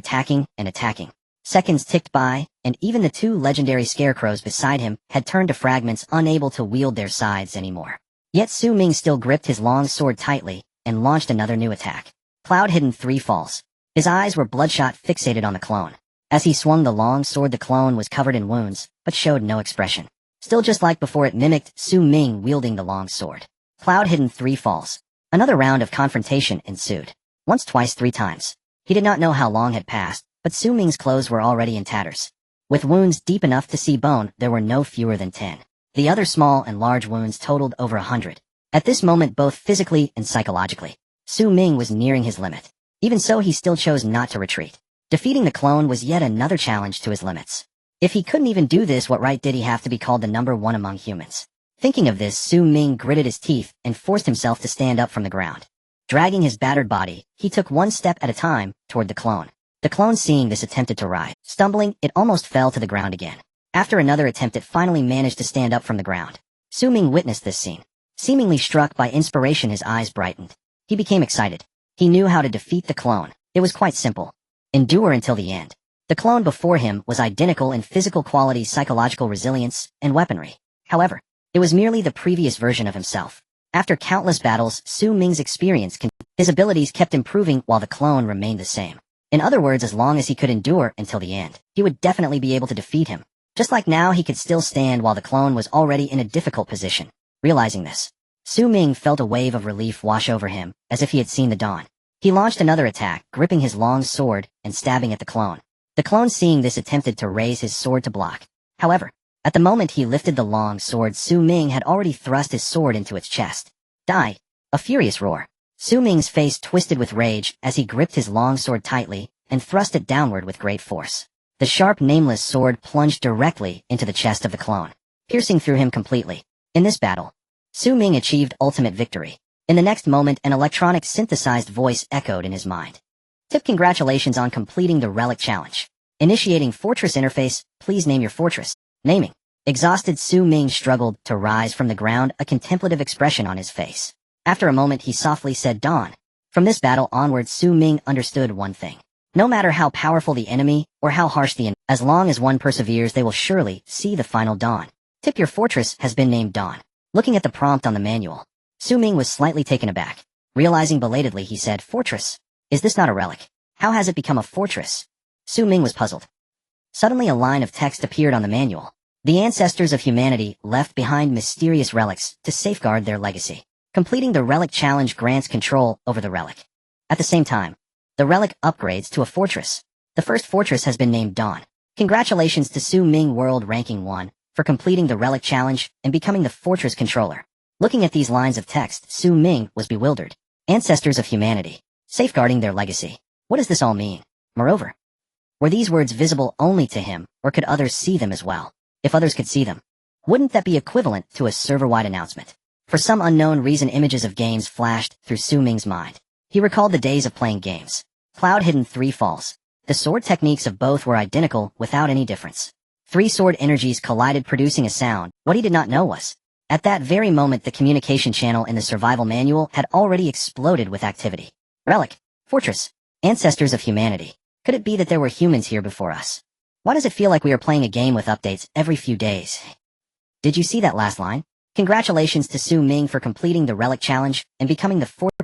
and attacking. Seconds ticked by, and even the 2 legendary scarecrows beside him had turned to fragments, unable to wield their scythes anymore. Yet Su Ming still gripped his long sword tightly and launched another new attack. Cloud hidden 3 falls. His eyes were bloodshot, fixated on the clone. As he swung the long sword, the clone was covered in wounds, but showed no expression. Still, just like before, it mimicked Su Ming wielding the long sword. Cloud hidden 3 falls. Another round of confrontation ensued. Once, twice, 3 times. He did not know how long had passed, but Su Ming's clothes were already in tatters. With wounds deep enough to see bone, there were no fewer than 10. The other small and large wounds totaled over 100. At this moment, both physically and psychologically, Su Ming was nearing his limit. Even so, he still chose not to retreat. Defeating the clone was yet another challenge to his limits. If he couldn't even do this, what right did he have to be called the number 1 among humans? Thinking of this, Su Ming gritted his teeth and forced himself to stand up from the ground. Dragging his battered body, he took 1 step at a time toward the clone. The clone, seeing this, attempted to rise. Stumbling, it almost fell to the ground again. After another attempt, it finally managed to stand up from the ground. Su Ming witnessed this scene. Seemingly struck by inspiration, his eyes brightened. He became excited. He knew how to defeat the clone. It was quite simple. Endure until the end. The clone before him was identical in physical qualities, psychological resilience, and weaponry. However, it was merely the previous version of himself. After countless battles, Su Ming's experience, his abilities kept improving while the clone remained the same. In other words, as long as he could endure until the end, he would definitely be able to defeat him. Just like now, he could still stand while the clone was already in a difficult position. Realizing this, Su Ming felt a wave of relief wash over him, as if he had seen the dawn. He launched another attack, gripping his long sword and stabbing at the clone. The clone, seeing this, attempted to raise his sword to block. However, at the moment he lifted the long sword, Su Ming had already thrust his sword into its chest. Die! A furious roar. Su Ming's face twisted with rage as he gripped his long sword tightly and thrust it downward with great force. The sharp, nameless sword plunged directly into the chest of the clone, piercing through him completely. In this battle, Su Ming achieved ultimate victory. In the next moment, an electronic synthesized voice echoed in his mind. Tip, congratulations on completing the relic challenge. Initiating fortress interface, please name your fortress. Naming. Exhausted, Su Ming struggled to rise from the ground, a contemplative expression on his face. After a moment, he softly said, Dawn. From this battle onward, Su Ming understood one thing. No matter how powerful the enemy, or how harsh the enemy, as long as one perseveres, they will surely see the final dawn. Tip, your fortress has been named Dawn. Looking at the prompt on the manual, Su Ming was slightly taken aback. Realizing belatedly, he said, Fortress? Is this not a relic? How has it become a fortress? Su Ming was puzzled. Suddenly a line of text appeared on the manual. The ancestors of humanity left behind mysterious relics to safeguard their legacy. Completing the relic challenge grants control over the relic. At the same time, the relic upgrades to a fortress. The first fortress has been named Dawn. Congratulations to Su Ming, World Ranking 1, for completing the relic challenge and becoming the fortress controller. Looking at these lines of text, Su Ming was bewildered. Ancestors of humanity, safeguarding their legacy. What does this all mean? Moreover, were these words visible only to him, or could others see them as well? If others could see them, wouldn't that be equivalent to a server-wide announcement? For some unknown reason, images of games flashed through Su Ming's mind. He recalled the days of playing games. Cloud Hidden 3 Falls. The sword techniques of both were identical without any difference. 3 sword energies collided, producing a sound. What he did not know was, at that very moment, the communication channel in the survival manual had already exploded with activity. Relic. Fortress. Ancestors of humanity. Could it be that there were humans here before us? Why does it feel like we are playing a game with updates every few days? Did you see that last line? Congratulations to Su Ming for completing the relic challenge and becoming the fourth.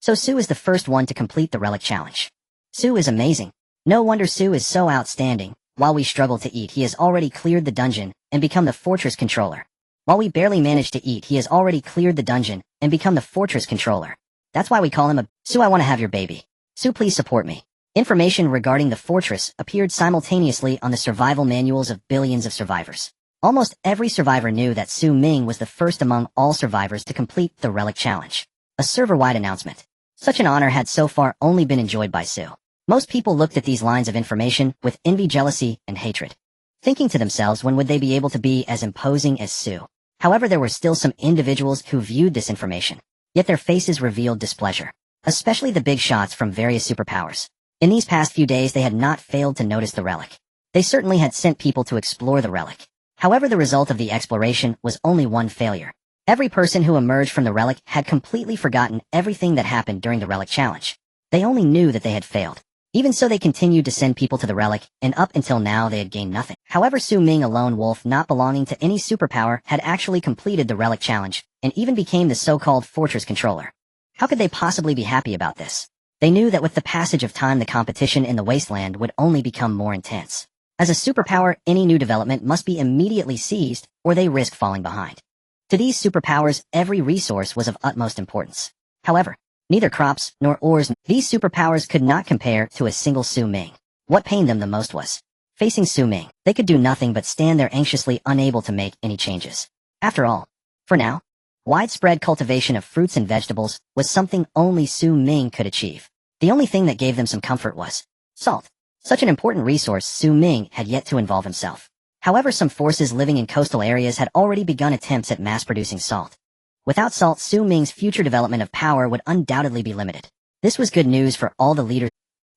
So Su is the first one to complete the relic challenge. Su is amazing. No wonder Su is so outstanding. While we struggle to eat, he has already cleared the dungeon and become the fortress controller. While we barely manage to eat, he has already cleared the dungeon and become the fortress controller. That's why we call him a Su. I want to have your baby. Su, please support me. Information regarding the fortress appeared simultaneously on the survival manuals of billions of survivors. Almost every survivor knew that Su Ming was the first among all survivors to complete the relic challenge. A server-wide announcement. Such an honor had so far only been enjoyed by Su. Most people looked at these lines of information with envy, jealousy, and hatred, thinking to themselves, when would they be able to be as imposing as Su? However, there were still some individuals who viewed this information, yet their faces revealed displeasure, especially the big shots from various superpowers. In these past few days, they had not failed to notice the relic. They certainly had sent people to explore the relic. However, the result of the exploration was only one failure. Every person who emerged from the relic had completely forgotten everything that happened during the relic challenge. They only knew that they had failed. Even so, they continued to send people to the relic, and up until now they had gained nothing. However, Su Ming, a lone wolf not belonging to any superpower, had actually completed the relic challenge, and even became the so-called fortress controller. How could they possibly be happy about this? They knew that with the passage of time, the competition in the Wasteland would only become more intense. As a superpower, any new development must be immediately seized, or they risk falling behind. To these superpowers, every resource was of utmost importance. However, neither crops nor ores, these superpowers could not compare to a single Su Ming. What pained them the most was facing Su Ming. They could do nothing but stand there anxiously, unable to make any changes. After all, for now, widespread cultivation of fruits and vegetables was something only Su Ming could achieve. The only thing that gave them some comfort was salt. Such an important resource, Su Ming had yet to involve himself. However, some forces living in coastal areas had already begun attempts at mass-producing salt. Without salt, Su Ming's future development of power would undoubtedly be limited. This was good news for all the leaders.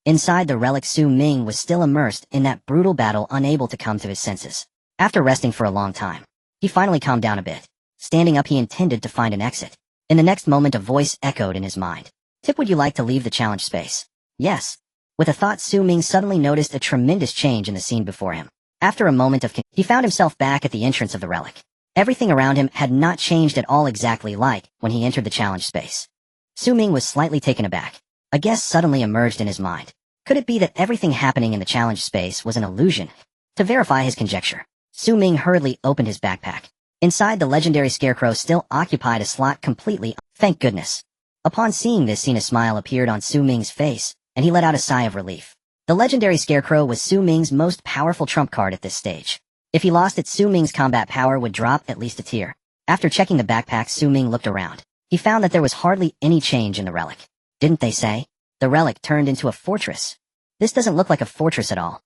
Inside the relic, Su Ming was still immersed in that brutal battle, unable to come to his senses. After resting for a long time, he finally calmed down a bit. Standing up, he intended to find an exit. In the next moment, a voice echoed in his mind. Tip, would you like to leave the challenge space? Yes. With a thought, Su Ming suddenly noticed a tremendous change in the scene before him. After a moment of he found himself back at the entrance of the relic. Everything around him had not changed at all, exactly like when he entered the challenge space. Su Ming was slightly taken aback. A guess suddenly emerged in his mind. Could it be that everything happening in the challenge space was an illusion? To verify his conjecture, Su Ming hurriedly opened his backpack. Inside, the legendary scarecrow still occupied a slot completely. Thank goodness. Upon seeing this, a smile appeared on Su Ming's face, and he let out a sigh of relief. The legendary scarecrow was Su Ming's most powerful trump card at this stage. If he lost it, Su Ming's combat power would drop at least a tier. After checking the backpack, Su Ming looked around. he found that there was hardly any change in the relic. Didn't they say? The relic turned into a fortress. This doesn't look like a fortress at all.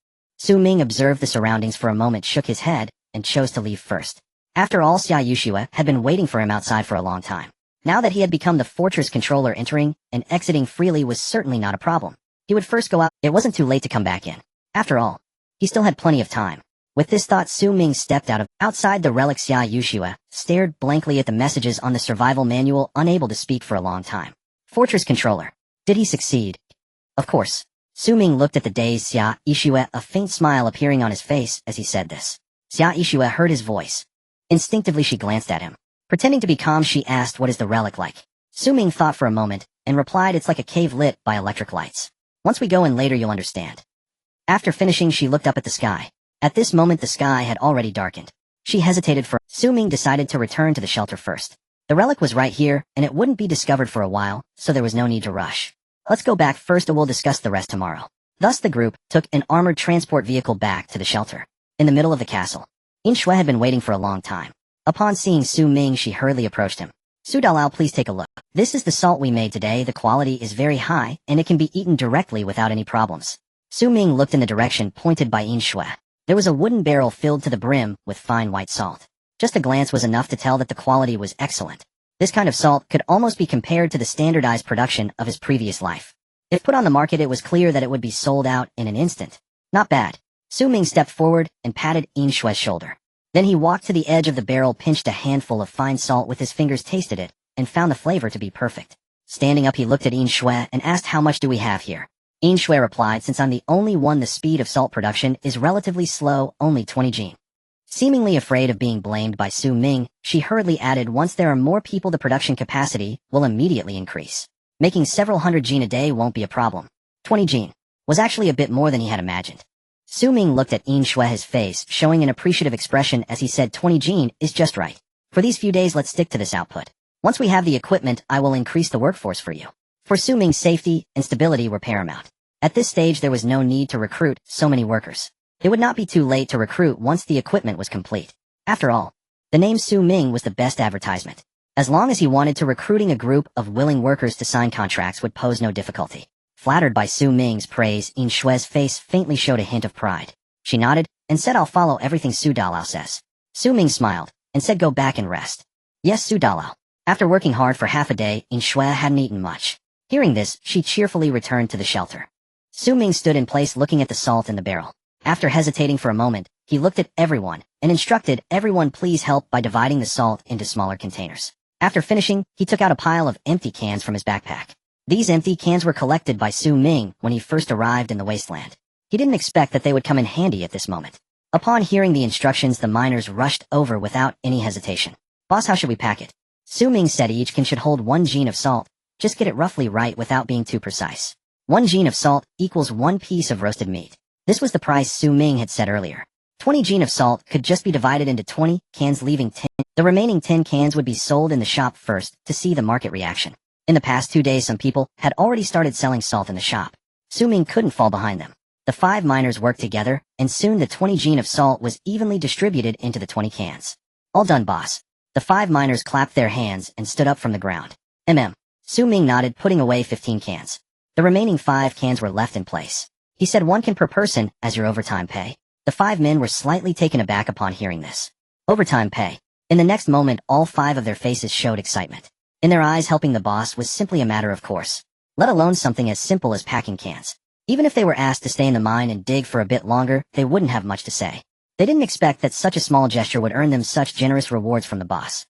Ming observed the surroundings for a moment, shook his head, and chose to leave first. After all, Xia Yushua had been waiting for him outside for a long time. Now that he had become the fortress controller, entering and exiting freely was certainly not a problem. He would first go out. It wasn't too late to come back in. After all, he still had plenty of time. With this thought, Ming stepped outside the relic. Xia Yushua stared blankly at the messages on the survival manual, unable to speak for a long time. Fortress controller. Did he succeed? Of course. Ming looked at the dazed Xia Yushua, a faint smile appearing on his face as he said this. Xia Yushua heard his voice. Instinctively she glanced at him. Pretending to be calm, she asked, "What is the relic like?" Ming thought for a moment, and replied, "It's like a cave lit by electric lights. Once we go in later you'll understand." After finishing, she looked up at the sky. At this moment the sky had already darkened. She hesitated for Ming decided to return to the shelter first. The relic was right here, and it wouldn't be discovered for a while, so there was no need to rush. Let's go back first and we'll discuss the rest tomorrow. Thus the group took an armored transport vehicle back to the shelter. In the middle of the castle, In Shui had been waiting for a long time. Upon seeing Ming, she hurriedly approached him. "Dalao, please take a look. This is the salt we made today. The quality is very high, and it can be eaten directly without any problems." Ming looked in the direction pointed by In Shui. There was a wooden barrel filled to the brim with fine white salt. Just a glance was enough to tell that the quality was excellent. This kind of salt could almost be compared to the standardized production of his previous life. If put on the market, it was clear that it would be sold out in an instant. Not bad. Ming stepped forward and patted In Shui's shoulder. Then he walked to the edge of the barrel, pinched a handful of fine salt with his fingers, tasted it, and found the flavor to be perfect. Standing up, he looked at In Shui and asked, "How much do we have here?" In Shui replied, "Since I'm the only one, the speed of salt production is relatively slow, only 20 jin." Seemingly afraid of being blamed by Ming, she hurriedly added, "Once there are more people, the production capacity will immediately increase. Making several hundred jin a day won't be a problem." 20 jin was actually a bit more than he had imagined. Ming looked at In Shui, his face showing an appreciative expression as he said, 20 jin is just right. For these few days, let's stick to this output. Once we have the equipment, I will increase the workforce for you. For Ming's safety and stability were paramount. At this stage, there was no need to recruit so many workers. It would not be too late to recruit once the equipment was complete. After all, the name Ming was the best advertisement. As long as he wanted to, recruiting a group of willing workers to sign contracts would pose no difficulty. Flattered by Ming's praise, In Shui's face faintly showed a hint of pride. She nodded and said, "I'll follow everything Dalao says." Ming smiled and said, "Go back and rest." "Yes, Dalao." After working hard for half a day, In Shui hadn't eaten much. Hearing this, she cheerfully returned to the shelter. Ming stood in place looking at the salt in the barrel. After hesitating for a moment, he looked at everyone and instructed everyone, "Please help by dividing the salt into smaller containers." After finishing, he took out a pile of empty cans from his backpack. These empty cans were collected by Ming when he first arrived in the Wasteland. He didn't expect that they would come in handy at this moment. Upon hearing the instructions, the miners rushed over without any hesitation. "Boss, how should we pack it?" Ming said, "Each can should hold 1 jin of salt. Just get it roughly right without being too precise. 1 jin of salt equals 1 piece of roasted meat." This was the price Ming had said earlier. 20 jin of salt could just be divided into 20 cans, leaving 10. The remaining 10 cans would be sold in the shop first to see the market reaction. In the past 2 days, some people had already started selling salt in the shop. Ming couldn't fall behind them. The 5 miners worked together, and soon the 20 jin of salt was evenly distributed into the 20 cans. "All done, boss." The 5 miners clapped their hands and stood up from the ground. Ming nodded, putting away 15 cans. The remaining 5 cans were left in place. He said, "1 can per person as your overtime pay." The 5 men were slightly taken aback upon hearing this. Overtime pay. In the next moment, all 5 of their faces showed excitement. In their eyes, helping the boss was simply a matter of course, let alone something as simple as packing cans. Even if they were asked to stay in the mine and dig for a bit longer, they wouldn't have much to say. They didn't expect that such a small gesture would earn them such generous rewards from the boss.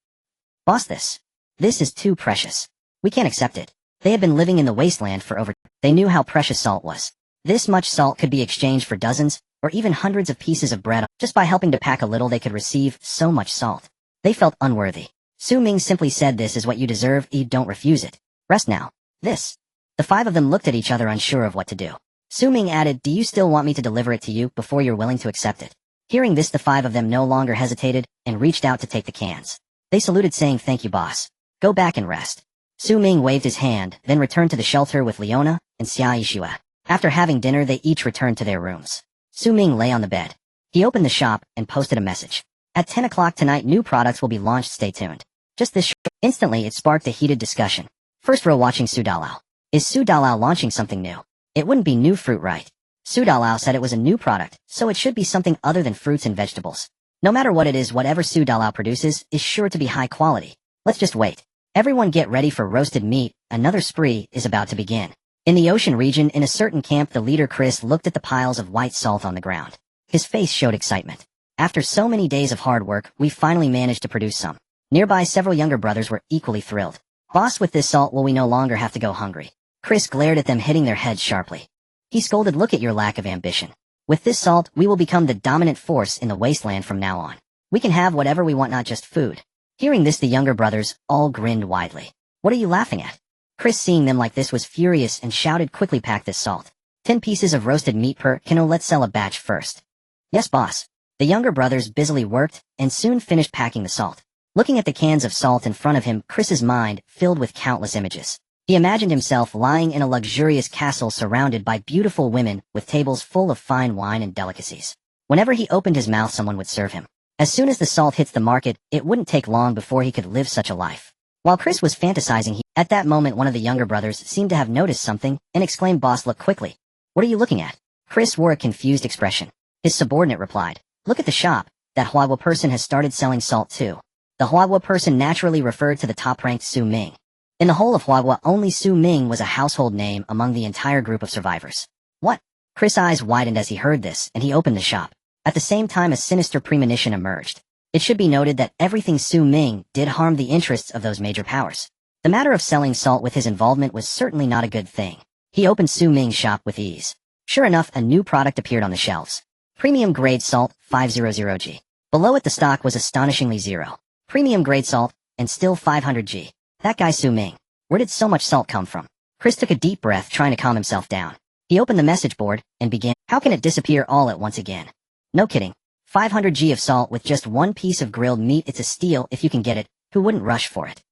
"Boss, this is too precious. We can't accept it." They had been living in the Wasteland for over. They knew how precious salt was. This much salt could be exchanged for dozens, or even hundreds of pieces of bread. Just by helping to pack a little, they could receive so much salt. They felt unworthy. Ming simply said, "This is what you deserve, you don't refuse it. Rest now." This. The 5 of them looked at each other, unsure of what to do. Ming added, "Do you still want me to deliver it to you before you're willing to accept it?" Hearing this, the 5 of them no longer hesitated and reached out to take the cans. They saluted, saying, "Thank you, boss. Go back and rest." Ming waved his hand, then returned to the shelter with Leona and Xia Yushua. After having dinner, they each returned to their rooms. Ming lay on the bed. He opened the shop and posted a message. "At 10 o'clock tonight, new products will be launched, stay tuned." Just this instantly it sparked a heated discussion. First row watching Sudalao. Is Sudalao launching something new? It wouldn't be new fruit, right? Sudalao said it was a new product, so it should be something other than fruits and vegetables. No matter what it is, whatever Sudalao produces is sure to be high quality. Let's just wait. Everyone get ready for roasted meat, another spree is about to begin. In the ocean region, in a certain camp, the leader Chris looked at the piles of white salt on the ground. His face showed excitement. After so many days of hard work, we finally managed to produce some. Nearby, several younger brothers were equally thrilled. Boss, with this salt will we no longer have to go hungry. Chris glared at them, hitting their heads sharply. He scolded, look at your lack of ambition. With this salt, we will become the dominant force in the wasteland from now on. We can have whatever we want, not just food. Hearing this, the younger brothers all grinned widely. What are you laughing at? Chris, seeing them like this, was furious and shouted, quickly pack this salt. 10 pieces of roasted meat per kilo, let's sell a batch first. Yes, boss. The younger brothers busily worked and soon finished packing the salt. Looking at the cans of salt in front of him, Chris's mind filled with countless images. He imagined himself lying in a luxurious castle surrounded by beautiful women with tables full of fine wine and delicacies. Whenever he opened his mouth, someone would serve him. As soon as the salt hits the market, it wouldn't take long before he could live such a life. While Chris was fantasizing, at that moment one of the younger brothers seemed to have noticed something and exclaimed, boss, look quickly. What are you looking at? Chris wore a confused expression. His subordinate replied, look at the shop. That Huahua person has started selling salt too. The Huahua person naturally referred to the top-ranked Su Ming. In the whole of Huahua, only Su Ming was a household name among the entire group of survivors. What? Chris' eyes widened as he heard this, and he opened the shop. At the same time, a sinister premonition emerged. It should be noted that everything Su Ming did harmed the interests of those major powers. The matter of selling salt with his involvement was certainly not a good thing. He opened Su Ming's shop with ease. Sure enough, a new product appeared on the shelves. Premium grade salt, 500G. Below it, the stock was astonishingly zero. Premium grade salt, and still 500G. That guy Su Ming. Where did so much salt come from? Chris took a deep breath, trying to calm himself down. He opened the message board and began, how can it disappear all at once again? No kidding. 500G of salt with just one piece of grilled meat, it's a steal if you can get it. Who wouldn't rush for it?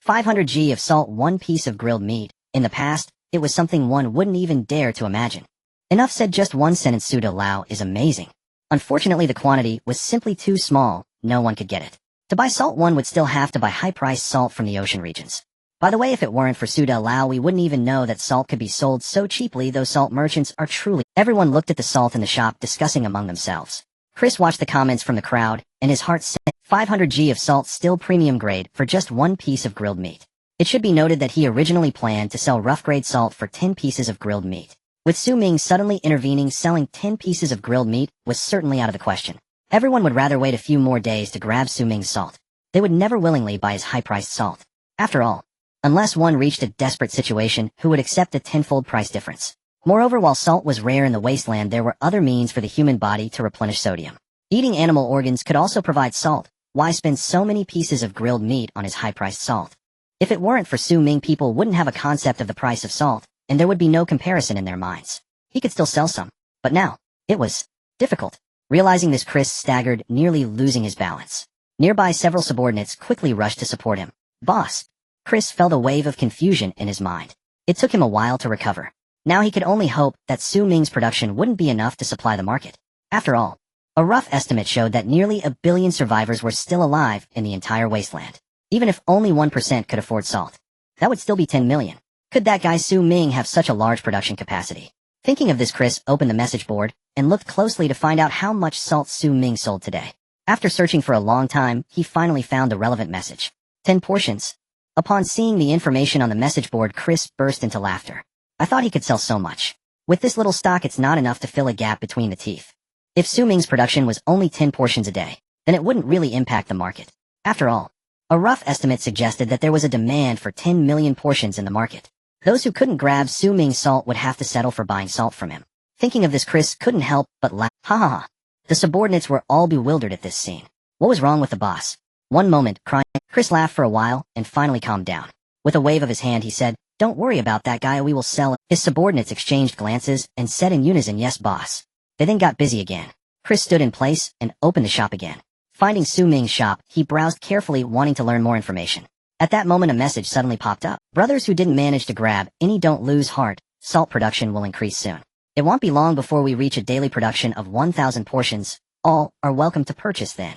500G of salt, one piece of grilled meat. In the past, it was something one wouldn't even dare to imagine. Enough said, just one sentence. Sudalao is amazing. Unfortunately, the quantity was simply too small, no one could get it. To buy salt, one would still have to buy high-priced salt from the ocean regions. By the way, if it weren't for Sudalao, we wouldn't even know that salt could be sold so cheaply. Those salt merchants are truly... Everyone looked at the salt in the shop, discussing among themselves. Chris watched the comments from the crowd, and his heart sank. 500G of salt, still premium grade, for just one piece of grilled meat. It should be noted that he originally planned to sell rough-grade salt for 10 pieces of grilled meat. With Su Ming suddenly intervening, selling 10 pieces of grilled meat was certainly out of the question. Everyone would rather wait a few more days to grab Su Ming's salt. They would never willingly buy his high-priced salt. After all, unless one reached a desperate situation, who would accept a tenfold price difference? Moreover, while salt was rare in the wasteland, there were other means for the human body to replenish sodium. Eating animal organs could also provide salt. Why spend so many pieces of grilled meat on his high-priced salt? If it weren't for Su Ming, people wouldn't have a concept of the price of salt, and there would be no comparison in their minds. He could still sell some, but now, it was difficult. Realizing this, Chris staggered, nearly losing his balance. Nearby, several subordinates quickly rushed to support him. Boss. Chris felt a wave of confusion in his mind. It took him a while to recover. Now he could only hope that Su Ming's production wouldn't be enough to supply the market. After all, a rough estimate showed that nearly 1 billion survivors were still alive in the entire wasteland. Even if only 1% could afford salt, that would still be 10 million. Could that guy Su Ming have such a large production capacity? Thinking of this, Chris opened the message board and looked closely to find out how much salt Su Ming sold today. After searching for a long time, he finally found the relevant message. 10 portions. Upon seeing the information on the message board, Chris burst into laughter. I thought he could sell so much. With this little stock, it's not enough to fill a gap between the teeth. If Su Ming's production was only 10 portions a day, then it wouldn't really impact the market. After all, a rough estimate suggested that there was a demand for 10 million portions in the market. Those who couldn't grab Su Ming's salt would have to settle for buying salt from him. Thinking of this, Chris couldn't help but laugh. Ha ha ha. The subordinates were all bewildered at this scene. What was wrong with the boss? One moment, crying. Chris laughed for a while and finally calmed down. With a wave of his hand, he said, don't worry about that guy, we will sell it. His subordinates exchanged glances and said in unison, yes, boss. They then got busy again. Chris stood in place and opened the shop again. Finding Su Ming's shop, he browsed carefully, wanting to learn more information. At that moment, a message suddenly popped up. Brothers who didn't manage to grab any, don't lose heart. Salt production will increase soon. It won't be long before we reach a daily production of 1,000 portions. All are welcome to purchase then.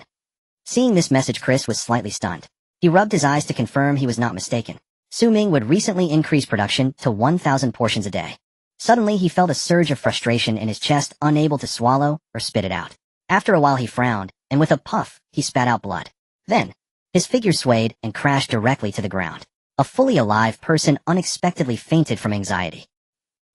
Seeing this message, Chris was slightly stunned. He rubbed his eyes to confirm he was not mistaken. Su Ming would recently increase production to 1,000 portions a day. Suddenly he felt a surge of frustration in his chest, unable to swallow or spit it out. After a while he frowned, and with a puff, he spat out blood. Then, his figure swayed and crashed directly to the ground. A fully alive person unexpectedly fainted from anxiety.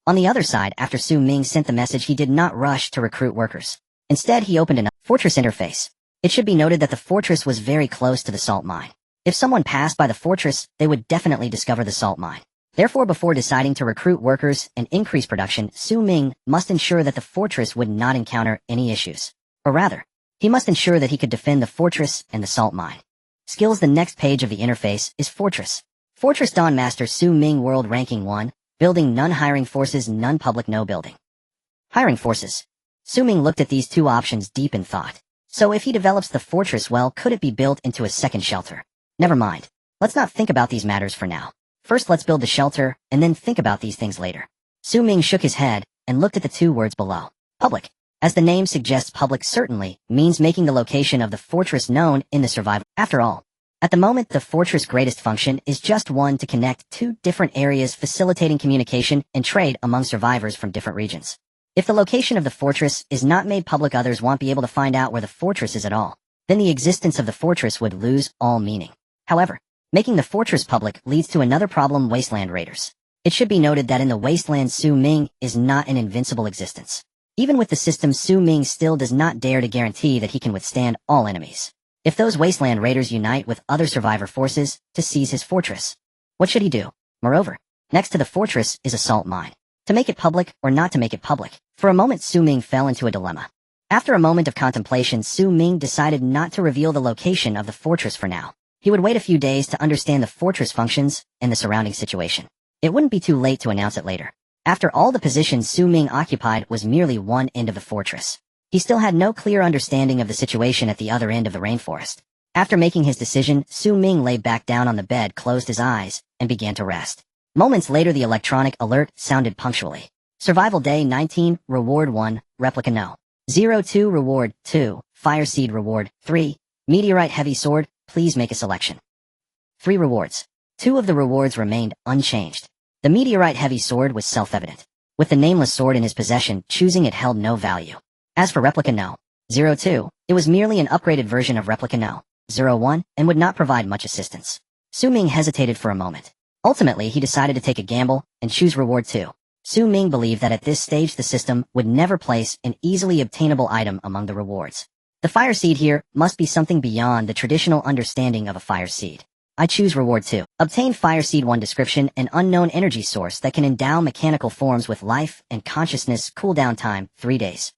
On the other side, after Su Ming sent the message, he did not rush to recruit workers. Instead, he opened a fortress interface. It should be noted that the fortress was very close to the salt mine. If someone passed by the fortress, they would definitely discover the salt mine. Therefore, before deciding to recruit workers and increase production, Su Ming must ensure that the fortress would not encounter any issues. Or rather, he must ensure that he could defend the fortress and the salt mine. Skills. The next page of the interface is Fortress. Fortress Dawn Master Su Ming World Ranking 1, Building None, Hiring Forces None, Public No Building. Hiring Forces. Su Ming looked at these two options deep in thought. So if he develops the fortress well, could it be built into a second shelter? Never mind. Let's not think about these matters for now. First let's build the shelter, and then think about these things later. Su Ming shook his head, and looked at the two words below. Public. As the name suggests, public certainly means making the location of the fortress known in the survival. After all, at the moment the fortress' greatest function is just one, to connect two different areas, facilitating communication and trade among survivors from different regions. If the location of the fortress is not made public, others won't be able to find out where the fortress is at all. Then the existence of the fortress would lose all meaning. However, making the fortress public leads to another problem: Wasteland raiders. It should be noted that in the Wasteland, Su Ming is not an invincible existence. Even with the system, Su Ming still does not dare to guarantee that he can withstand all enemies. If those Wasteland raiders unite with other survivor forces to seize his fortress, what should he do? Moreover, next to the fortress is a salt mine. To make it public or not to make it public? For a moment Su Ming fell into a dilemma. After a moment of contemplation, Su Ming decided not to reveal the location of the fortress for now. He would wait a few days to understand the fortress functions and the surrounding situation. It wouldn't be too late to announce it later. After all, the position Su Ming occupied was merely one end of the fortress. He still had no clear understanding of the situation at the other end of the rainforest. After making his decision, Su Ming lay back down on the bed, closed his eyes, and began to rest. Moments later, the electronic alert sounded punctually. Survival Day 19, Reward 1, Replica No. 02, Reward 2, Fire Seed Reward 3, Meteorite Heavy Sword, please make a selection. 3 rewards. 2 of the rewards remained unchanged. The Meteorite Heavy Sword was self-evident. With the nameless sword in his possession, choosing it held no value. As for Replica No. 02, it was merely an upgraded version of Replica No. 01, and would not provide much assistance. Su Ming hesitated for a moment. Ultimately, he decided to take a gamble and choose Reward 2. Su Ming believed that at this stage the system would never place an easily obtainable item among the rewards. The fire seed here must be something beyond the traditional understanding of a fire seed. I choose Reward 2. Obtain Fire Seed 1 description: an unknown energy source that can endow mechanical forms with life and consciousness. Cooldown time, 3 days.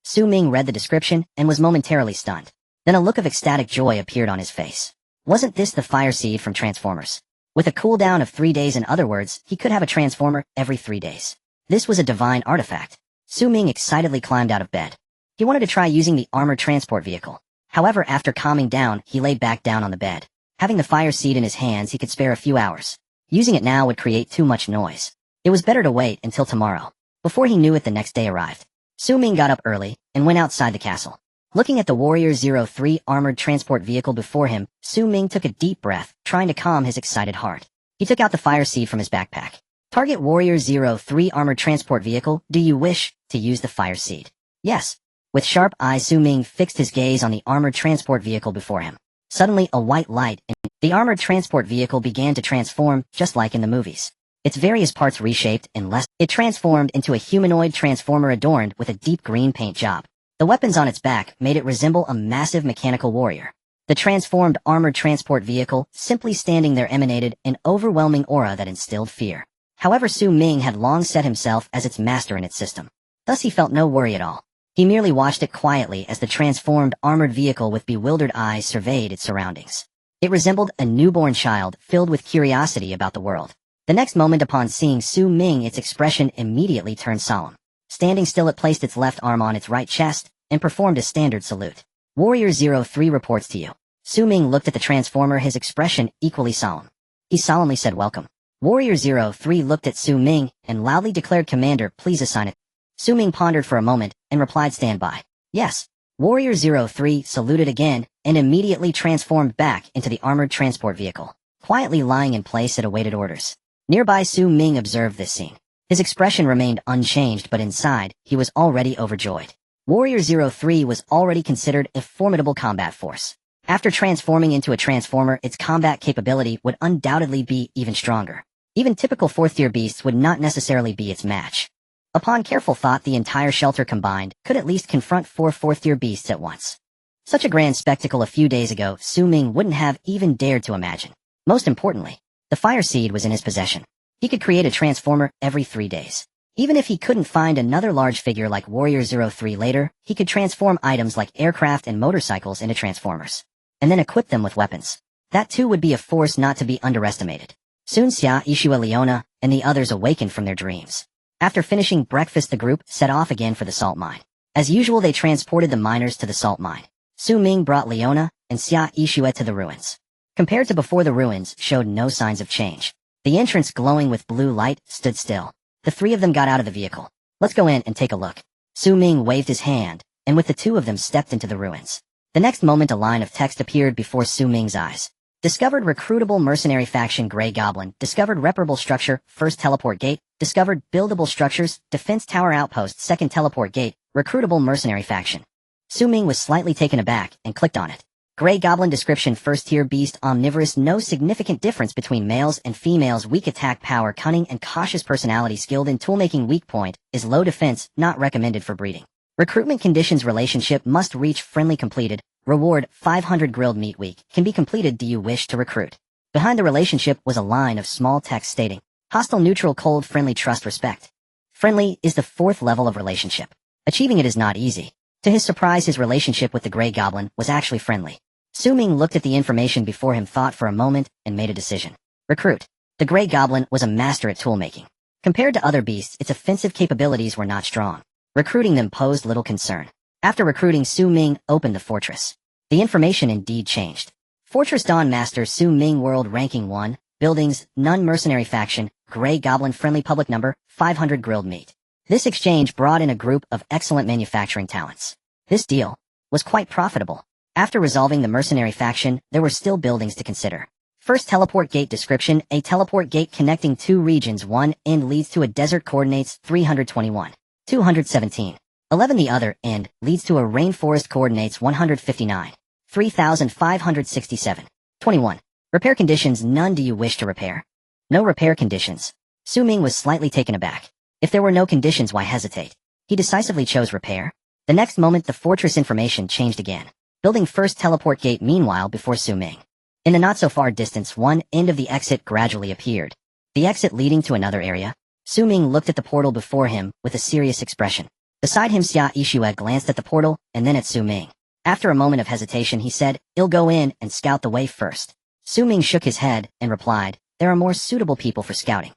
Su Ming read the description and was momentarily stunned. Then a look of ecstatic joy appeared on his face. Wasn't this the fire seed from Transformers? With a cooldown of 3 days, in other words, he could have a transformer every 3 days. This was a divine artifact. Su Ming excitedly climbed out of bed. He wanted to try using the armored transport vehicle. However, after calming down, he lay back down on the bed. Having the fire seed in his hands, he could spare a few hours. Using it now would create too much noise. It was better to wait until tomorrow. Before he knew it, the next day arrived. Su Ming got up early and went outside the castle. Looking at the Warrior 03 armored transport vehicle before him, Su Ming took a deep breath, trying to calm his excited heart. He took out the fire seed from his backpack. Target Warrior 03 armored transport vehicle. Do you wish to use the fire seed? Yes. With sharp eyes, Su Ming fixed his gaze on the armored transport vehicle before him. Suddenly, a white light and the armored transport vehicle began to transform, just like in the movies. Its various parts reshaped and it transformed into a humanoid transformer adorned with a deep green paint job. The weapons on its back made it resemble a massive mechanical warrior. The transformed armored transport vehicle, simply standing there, emanated an overwhelming aura that instilled fear. However, Su Ming had long set himself as its master in its system. Thus he felt no worry at all. He merely watched it quietly as the transformed armored vehicle with bewildered eyes surveyed its surroundings. It resembled a newborn child filled with curiosity about the world. The next moment, upon seeing Su Ming, its expression immediately turned solemn. Standing still, it placed its left arm on its right chest and performed a standard salute. Warrior 03 reports to you. Su Ming looked at the transformer, his expression equally solemn. He solemnly said, "Welcome." Warrior 03 looked at Su Ming and loudly declared, "Commander, please assign it." Su Ming pondered for a moment and replied, "Stand by." Yes. Warrior 03 saluted again and immediately transformed back into the armored transport vehicle. Quietly lying in place, it awaited orders. Nearby, Su Ming observed this scene. His expression remained unchanged, but inside, he was already overjoyed. Warrior 03 was already considered a formidable combat force. After transforming into a transformer, its combat capability would undoubtedly be even stronger. Even typical 4th-tier beasts would not necessarily be its match. Upon careful thought, the entire shelter combined could at least confront 4 4th-tier beasts at once. Such a grand spectacle a few days ago, Su Ming wouldn't have even dared to imagine. Most importantly, the fire seed was in his possession. He could create a transformer every 3 days. Even if he couldn't find another large figure like Warrior 03 later, he could transform items like aircraft and motorcycles into transformers, and then equip them with weapons. That too would be a force not to be underestimated. Soon Xia, Ishua, Leona, and the others awakened from their dreams. After finishing breakfast, the group set off again for the salt mine. As usual, they transported the miners to the salt mine. Su Ming brought Leona and Xia Ishua to the ruins. Compared to before, the ruins showed no signs of change. The entrance, glowing with blue light, stood still. The 3 of them got out of the vehicle. "Let's go in and take a look." Su Ming waved his hand, and with the 2 of them stepped into the ruins. The next moment, a line of text appeared before Su Ming's eyes. Discovered recruitable mercenary faction Grey Goblin. Discovered reparable structure, first teleport gate. Discovered buildable structures, defense tower outpost, second teleport gate, recruitable mercenary faction. Su Ming was slightly taken aback and clicked on it. Grey Goblin description: first-tier beast, omnivorous, no significant difference between males and females, weak attack power, cunning and cautious personality, skilled in toolmaking, weak point is low defense, not recommended for breeding. Recruitment conditions: relationship must reach friendly, completed. Reward 500 grilled meat week, can be completed. Do you wish to recruit? Behind the relationship was a line of small text stating, hostile, neutral, cold, friendly, trust, respect. Friendly is the 4th level of relationship. Achieving it is not easy. To his surprise, his relationship with the Grey Goblin was actually friendly. Su Ming looked at the information before him, thought for a moment, and made a decision. Recruit. The Grey Goblin was a master at toolmaking. Compared to other beasts, its offensive capabilities were not strong. Recruiting them posed little concern. After recruiting, Su Ming opened the fortress. The information indeed changed. Fortress Dawn Master Su Ming, world ranking 1, buildings, none, mercenary faction, Grey Goblin, friendly, public number, 500 grilled meat. This exchange brought in a group of excellent manufacturing talents. This deal was quite profitable. After resolving the mercenary faction, there were still buildings to consider. First teleport gate description: a teleport gate connecting 2 regions. One end leads to a desert, coordinates 321, 217. 11. The other end leads to a rainforest, coordinates 159, 3,567, 21. Repair conditions: none. Do you wish to repair? No repair conditions. Su Ming was slightly taken aback. If there were no conditions, why hesitate? He decisively chose repair. The next moment, the fortress information changed again. Building first teleport gate, meanwhile, before Su Ming. In the not-so-far distance, one end of the exit gradually appeared. The exit leading to another area. Su Ming looked at the portal before him with a serious expression. Beside him, Xia Ishua glanced at the portal and then at Su Ming. After a moment of hesitation, he said, "I'll go in and scout the way first." Su Ming shook his head and replied, "There are more suitable people for scouting."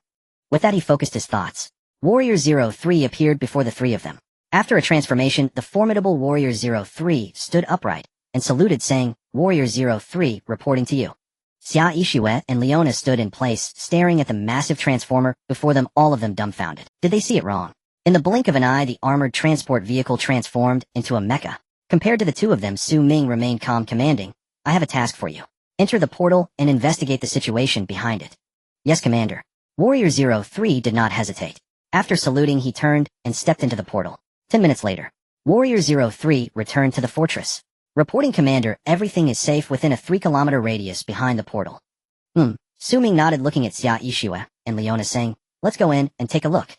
With that, he focused his thoughts. Warrior 03 appeared before the 3 of them. After a transformation, the formidable Warrior 03 stood upright and saluted, saying, "Warrior 03, reporting to you." Xia Ishua and Leona stood in place, staring at the massive transformer before them, all of them dumbfounded. Did they see it wrong? In the blink of an eye, the armored transport vehicle transformed into a mecha. Compared to the 2 of them, Su Ming remained calm, commanding, "I have a task for you. Enter the portal and investigate the situation behind it." "Yes, Commander." Warrior 03 did not hesitate. After saluting, he turned and stepped into the portal. 10 minutes later, Warrior 03 returned to the fortress. "Reporting, Commander, everything is safe within a 3-kilometer radius behind the portal." Su Ming nodded, looking at Xia Ishua and Leona, saying, "Let's go in and take a look."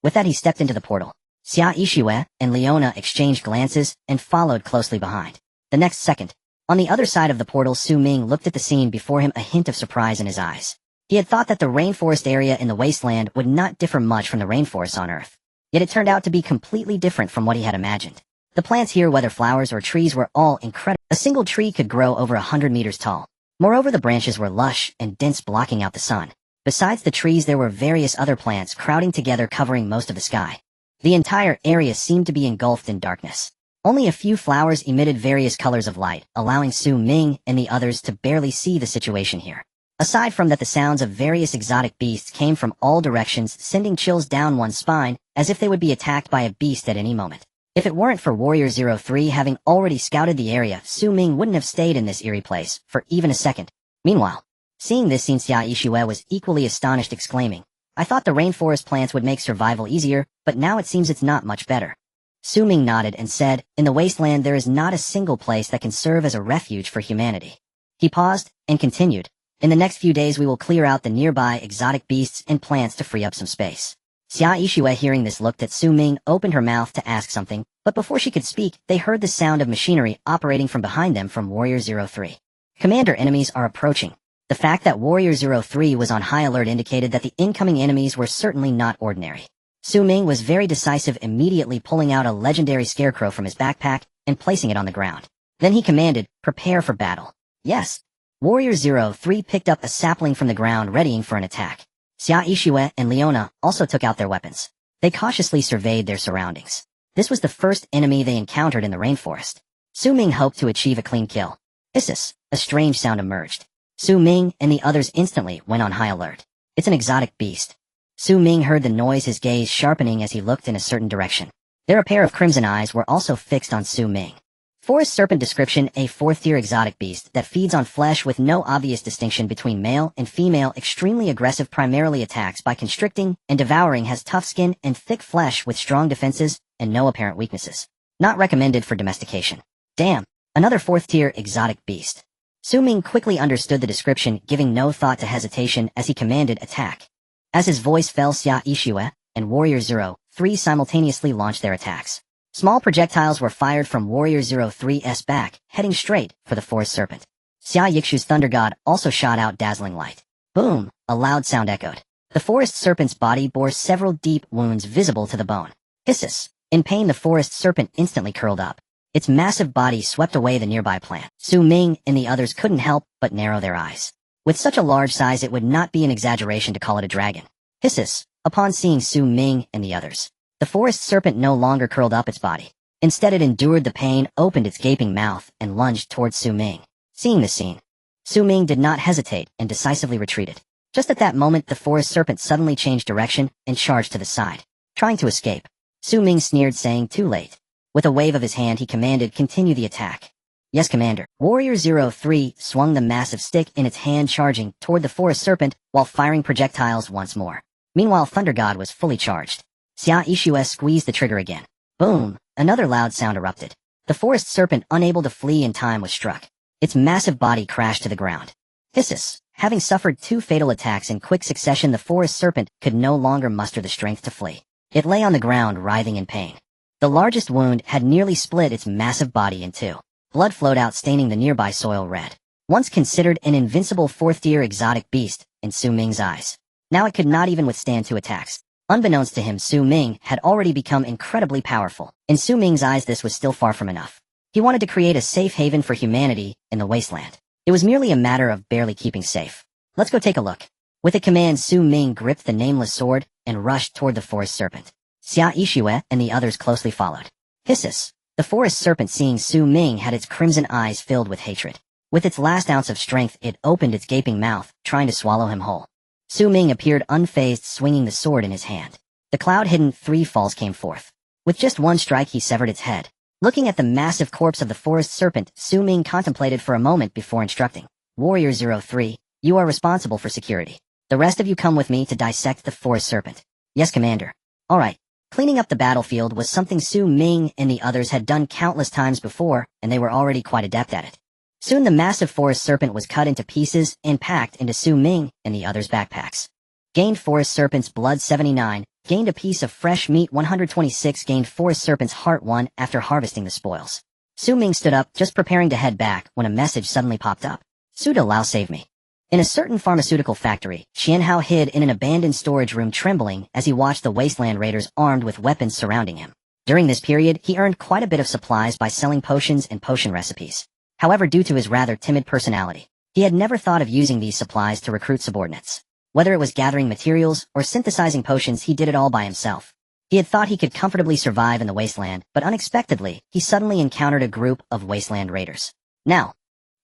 With that, he stepped into the portal. Xia Ishua and Leona exchanged glances and followed closely behind. The next second, on the other side of the portal, Su Ming looked at the scene before him, a hint of surprise in his eyes. He had thought that the rainforest area in the Wasteland would not differ much from the rainforests on Earth. Yet it turned out to be completely different from what he had imagined. The plants here, whether flowers or trees, were all incredible. A single tree could grow over 100 meters tall. Moreover, the branches were lush and dense, blocking out the sun. Besides the trees, there were various other plants crowding together, covering most of the sky. The entire area seemed to be engulfed in darkness. Only a few flowers emitted various colors of light, allowing Su Ming and the others to barely see the situation here. Aside from that, the sounds of various exotic beasts came from all directions, sending chills down one's spine, as if they would be attacked by a beast at any moment. If it weren't for Warrior 03 having already scouted the area, Su Ming wouldn't have stayed in this eerie place for even a second. Meanwhile, seeing this scene, Xia Yixue was equally astonished, exclaiming, "I thought the rainforest plants would make survival easier, but now it seems it's not much better." Su Ming nodded and said, "In the Wasteland there is not a single place that can serve as a refuge for humanity." He paused and continued, "In the next few days we will clear out the nearby exotic beasts and plants to free up some space." Xia Yixue, hearing this, looked at Su Ming, opened her mouth to ask something, but before she could speak, they heard the sound of machinery operating from behind them from Warrior 03. "Commander, enemies are approaching." The fact that Warrior 03 was on high alert indicated that the incoming enemies were certainly not ordinary. Su Ming was very decisive, immediately pulling out a legendary scarecrow from his backpack and placing it on the ground. Then he commanded, "Prepare for battle." Yes. Warrior 03 picked up a sapling from the ground, readying for an attack. Xia Yixue and Leona also took out their weapons. They cautiously surveyed their surroundings. This was the first enemy they encountered in the rainforest. Su Ming hoped to achieve a clean kill. Hisses, a strange sound emerged. Su Ming and the others instantly went on high alert. It's an exotic beast. Su Ming heard the noise, his gaze sharpening as he looked in a certain direction. There a pair of crimson eyes were also fixed on Su Ming. Forest serpent description: a fourth-tier exotic beast that feeds on flesh with no obvious distinction between male and female, extremely aggressive, primarily attacks by constricting and devouring, has tough skin and thick flesh with strong defenses and no apparent weaknesses. Not recommended for domestication. Damn, another fourth-tier exotic beast. Su Ming quickly understood the description, giving no thought to hesitation as he commanded attack. As his voice fell, Xia Yixue and Warrior 03 simultaneously launched their attacks. Small projectiles were fired from Warrior 03's back, heading straight for the forest serpent. Xia Yixue's Thunder God also shot out dazzling light. Boom! A loud sound echoed. The forest serpent's body bore several deep wounds visible to the bone. Hisses! In pain, the forest serpent instantly curled up. Its massive body swept away the nearby plant. Su Ming and the others couldn't help but narrow their eyes. With such a large size, it would not be an exaggeration to call it a dragon. Hisses! Upon seeing Su Ming and the others, the forest serpent no longer curled up its body. Instead, it endured the pain, opened its gaping mouth, and lunged towards Su Ming. Seeing the scene, Su Ming did not hesitate and decisively retreated. Just at that moment, the forest serpent suddenly changed direction and charged to the side, trying to escape. Su Ming sneered, saying, "Too late." With a wave of his hand, he commanded, "Continue the attack." "Yes, Commander." Warrior 03 swung the massive stick in its hand, charging toward the forest serpent while firing projectiles once more. Meanwhile, Thunder God was fully charged. Xia Yixue squeezed the trigger again. Boom! Another loud sound erupted. The forest serpent, unable to flee in time, was struck. Its massive body crashed to the ground. Hisses! Having suffered 2 fatal attacks in quick succession, the forest serpent could no longer muster the strength to flee. It lay on the ground, writhing in pain. The largest wound had nearly split its massive body in 2. Blood flowed out, staining the nearby soil red. Once considered an invincible fourth-tier exotic beast in Su Ming's eyes, now it could not even withstand 2 attacks. Unbeknownst to him, Su Ming had already become incredibly powerful. In Su Ming's eyes, this was still far from enough. He wanted to create a safe haven for humanity in the Wasteland. It was merely a matter of barely keeping safe. Let's go take a look. With a command, Su Ming gripped the nameless sword and rushed toward the forest serpent. Xia Yixue and the others closely followed. Hisses! The forest serpent, seeing Su Ming, had its crimson eyes filled with hatred. With its last ounce of strength, it opened its gaping mouth, trying to swallow him whole. Su Ming appeared unfazed, swinging the sword in his hand. The cloud-hidden 3 falls came forth. With just one strike, he severed its head. Looking at the massive corpse of the forest serpent, Su Ming contemplated for a moment before instructing. "Warrior 03, you are responsible for security. The rest of you come with me to dissect the forest serpent." "Yes, Commander." "All right." Cleaning up the battlefield was something Su Ming and the others had done countless times before, and they were already quite adept at it. Soon the massive forest serpent was cut into pieces and packed into Su Ming and the others' backpacks. Gained forest serpent's blood 79, gained a piece of fresh meat 126, gained forest serpent's heart 1 after harvesting the spoils. Su Ming stood up, just preparing to head back, when a message suddenly popped up. "Su De Lao, save me." In a certain pharmaceutical factory, Qianhao hid in an abandoned storage room, trembling as he watched the Wasteland raiders armed with weapons surrounding him. During this period, he earned quite a bit of supplies by selling potions and potion recipes. However, due to his rather timid personality, he had never thought of using these supplies to recruit subordinates. Whether it was gathering materials or synthesizing potions, he did it all by himself. He had thought he could comfortably survive in the Wasteland, but unexpectedly, he suddenly encountered a group of Wasteland raiders. Now,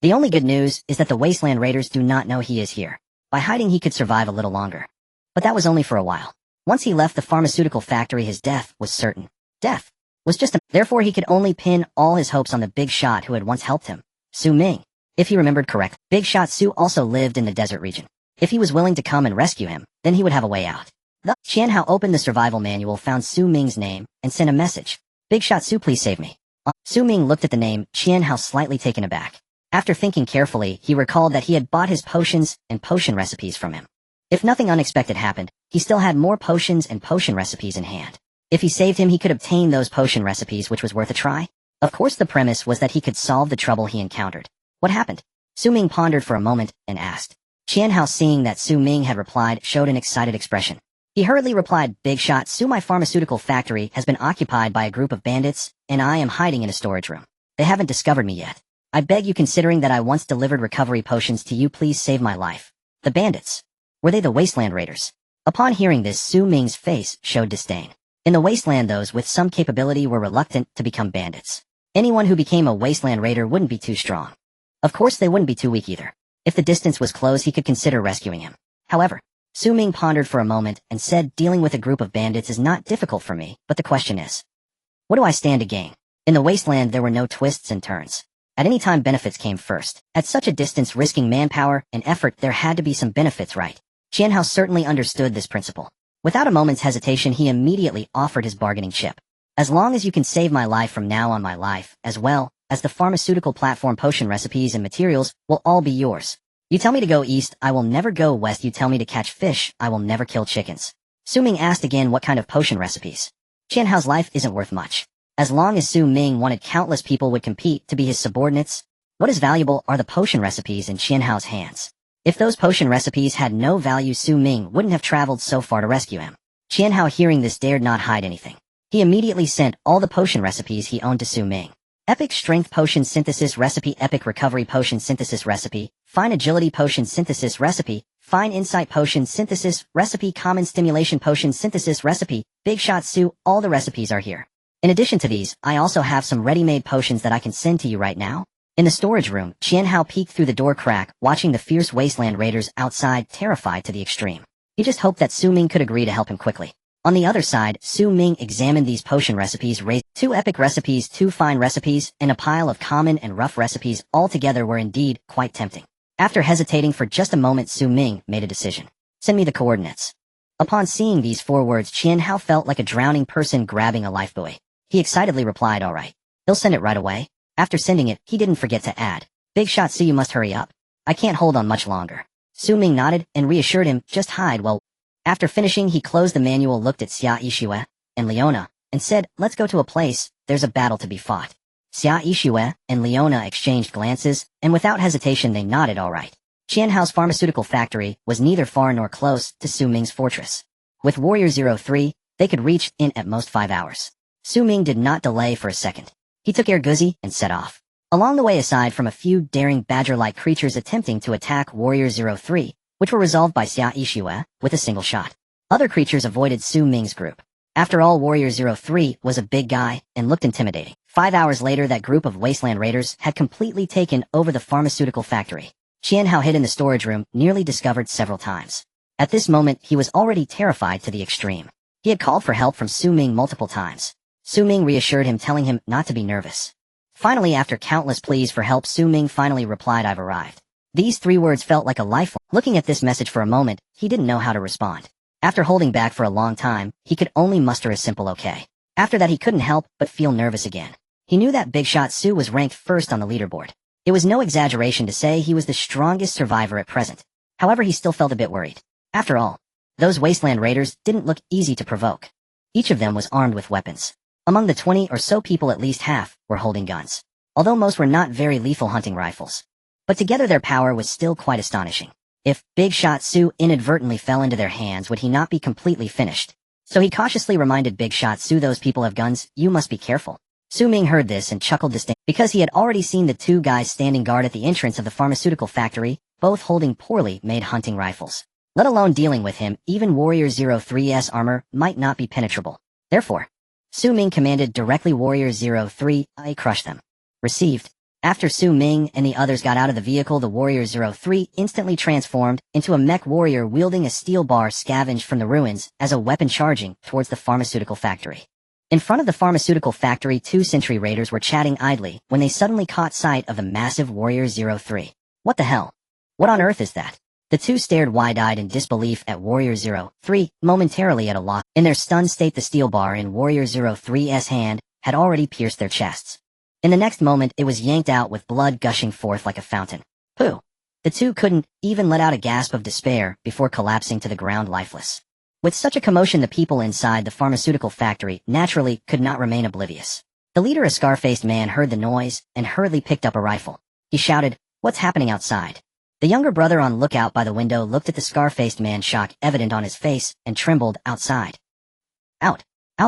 the only good news is that the Wasteland raiders do not know he is here. By hiding, he could survive a little longer. But that was only for a while. Once he left the pharmaceutical factory, his death was certain. Death was just a... Therefore he could only pin all his hopes on the big shot who had once helped him, Su Ming. If he remembered correct, Big Shot Su also lived in the desert region. If he was willing to come and rescue him, then he would have a way out. The Qian Hao opened the survival manual, found Su Ming's name, and sent a message. Big Shot Su, please save me. Su Ming looked at the name, Qian Hao slightly taken aback. After thinking carefully, he recalled that he had bought his potions and potion recipes from him. If nothing unexpected happened, he still had more potions and potion recipes in hand. If he saved him, he could obtain those potion recipes, which was worth a try. Of course, the premise was that he could solve the trouble he encountered. What happened? Su Ming pondered for a moment and asked. Qian Hao, seeing that Su Ming had replied, showed an excited expression. He hurriedly replied, Big Shot Su, my pharmaceutical factory has been occupied by a group of bandits, and I am hiding in a storage room. They haven't discovered me yet. I beg you, considering that I once delivered recovery potions to you, please save my life. The bandits. Were they the Wasteland raiders? Upon hearing this, Su Ming's face showed disdain. In the Wasteland, those with some capability were reluctant to become bandits. Anyone who became a Wasteland raider wouldn't be too strong. Of course, they wouldn't be too weak either. If the distance was close, he could consider rescuing him. However, Su Ming pondered for a moment and said, dealing with a group of bandits is not difficult for me, but the question is, what do I stand to gain? In the Wasteland, there were no twists and turns. At any time, benefits came first. At such a distance, risking manpower and effort, there had to be some benefits, right? Qian Hao certainly understood this principle. Without a moment's hesitation, he immediately offered his bargaining chip. As long as you can save my life from now on, my life, as well as the pharmaceutical platform potion recipes and materials, will all be yours. You tell me to go east, I will never go west. You tell me to catch fish, I will never kill chickens. Su Ming asked again what kind of potion recipes. Qian Hao's life isn't worth much. As long as Su Ming wanted, countless people would compete to be his subordinates. What is valuable are the potion recipes in Qian Hao's hands. If those potion recipes had no value, Su Ming wouldn't have traveled so far to rescue him. Qian Hao, hearing this, dared not hide anything. He immediately sent all the potion recipes he owned to Su Ming. Epic Strength Potion Synthesis Recipe, Epic Recovery Potion Synthesis Recipe, Fine Agility Potion Synthesis Recipe, Fine Insight Potion Synthesis Recipe, Common Stimulation Potion Synthesis Recipe, Big Shot Su, all the recipes are here. In addition to these, I also have some ready-made potions that I can send to you right now. In the storage room, Qian Hao peeked through the door crack, watching the fierce Wasteland raiders outside, terrified to the extreme. He just hoped that Su Ming could agree to help him quickly. On the other side, Su Ming examined these potion recipes, raised 2 epic recipes, 2 fine recipes, and a pile of common and rough recipes. All together were indeed quite tempting. After hesitating for just a moment, Su Ming made a decision. Send me the coordinates. Upon seeing these 4 words, Qian Hao felt like a drowning person grabbing a lifebuoy. He excitedly replied, all right. He'll send it right away. After sending it, he didn't forget to add, Big Shot Su, you must hurry up. I can't hold on much longer. Su Ming nodded and reassured him, just hide. Well, after finishing, he closed the manual, looked at Xia Yixue and Leona, and said, let's go to a place, there's a battle to be fought. Xia Yixue and Leona exchanged glances, and without hesitation they nodded all right. Qian Hao's pharmaceutical factory was neither far nor close to Su Ming's fortress. With Warrior 03, they could reach in at most 5 hours. Su Ming did not delay for a second. He took Air Guzzi and set off. Along the way, aside from a few daring badger-like creatures attempting to attack Warrior 03, which were resolved by Xia Yixue with a single shot, other creatures avoided Su Ming's group. After all, Warrior 03 was a big guy and looked intimidating. 5 hours later, that group of Wasteland raiders had completely taken over the pharmaceutical factory. Qian Hao hid in the storage room, nearly discovered several times. At this moment, he was already terrified to the extreme. He had called for help from Su Ming multiple times. Su Ming reassured him, telling him not to be nervous. Finally, after countless pleas for help, Su Ming finally replied, I've arrived. These 3 words felt like a lifeline. Looking at this message for a moment, he didn't know how to respond. After holding back for a long time, he could only muster a simple okay. After that, he couldn't help but feel nervous again. He knew that Big Shot Su was ranked first on the leaderboard. It was no exaggeration to say he was the strongest survivor at present. However, he still felt a bit worried. After all, those Wasteland raiders didn't look easy to provoke. Each of them was armed with weapons. Among the 20 or so people, at least half were holding guns, although most were not very lethal hunting rifles. But together their power was still quite astonishing. If Big Shot Su inadvertently fell into their hands, would he not be completely finished? So he cautiously reminded Big Shot Su, those people have guns, you must be careful. Su Ming heard this and chuckled disdainfully, because he had already seen the 2 guys standing guard at the entrance of the pharmaceutical factory, both holding poorly made hunting rifles. Let alone dealing with him, even Warrior 03's armor might not be penetrable. Therefore, Su Ming commanded directly Warrior 03, I crush them. Received. After Su Ming and the others got out of the vehicle, the Warrior 03 instantly transformed into a mech warrior wielding a steel bar scavenged from the ruins as a weapon, charging towards the pharmaceutical factory. In front of the pharmaceutical factory, two sentry raiders were chatting idly when they suddenly caught sight of the massive Warrior 03. What the hell? What on earth is that? The two stared wide-eyed in disbelief at Warrior 03, momentarily at a loss. In their stunned state, the steel bar in Warrior 03's hand had already pierced their chests. In the next moment, it was yanked out with blood gushing forth like a fountain. Pooh! The two couldn't even let out a gasp of despair before collapsing to the ground lifeless. With such a commotion, the people inside the pharmaceutical factory naturally could not remain oblivious. The leader, a scar-faced man, heard the noise and hurriedly picked up a rifle. He shouted, "What's happening outside?" The younger brother on lookout by the window looked at the scar-faced man, shock evident on his face, and trembled. "Outside. Out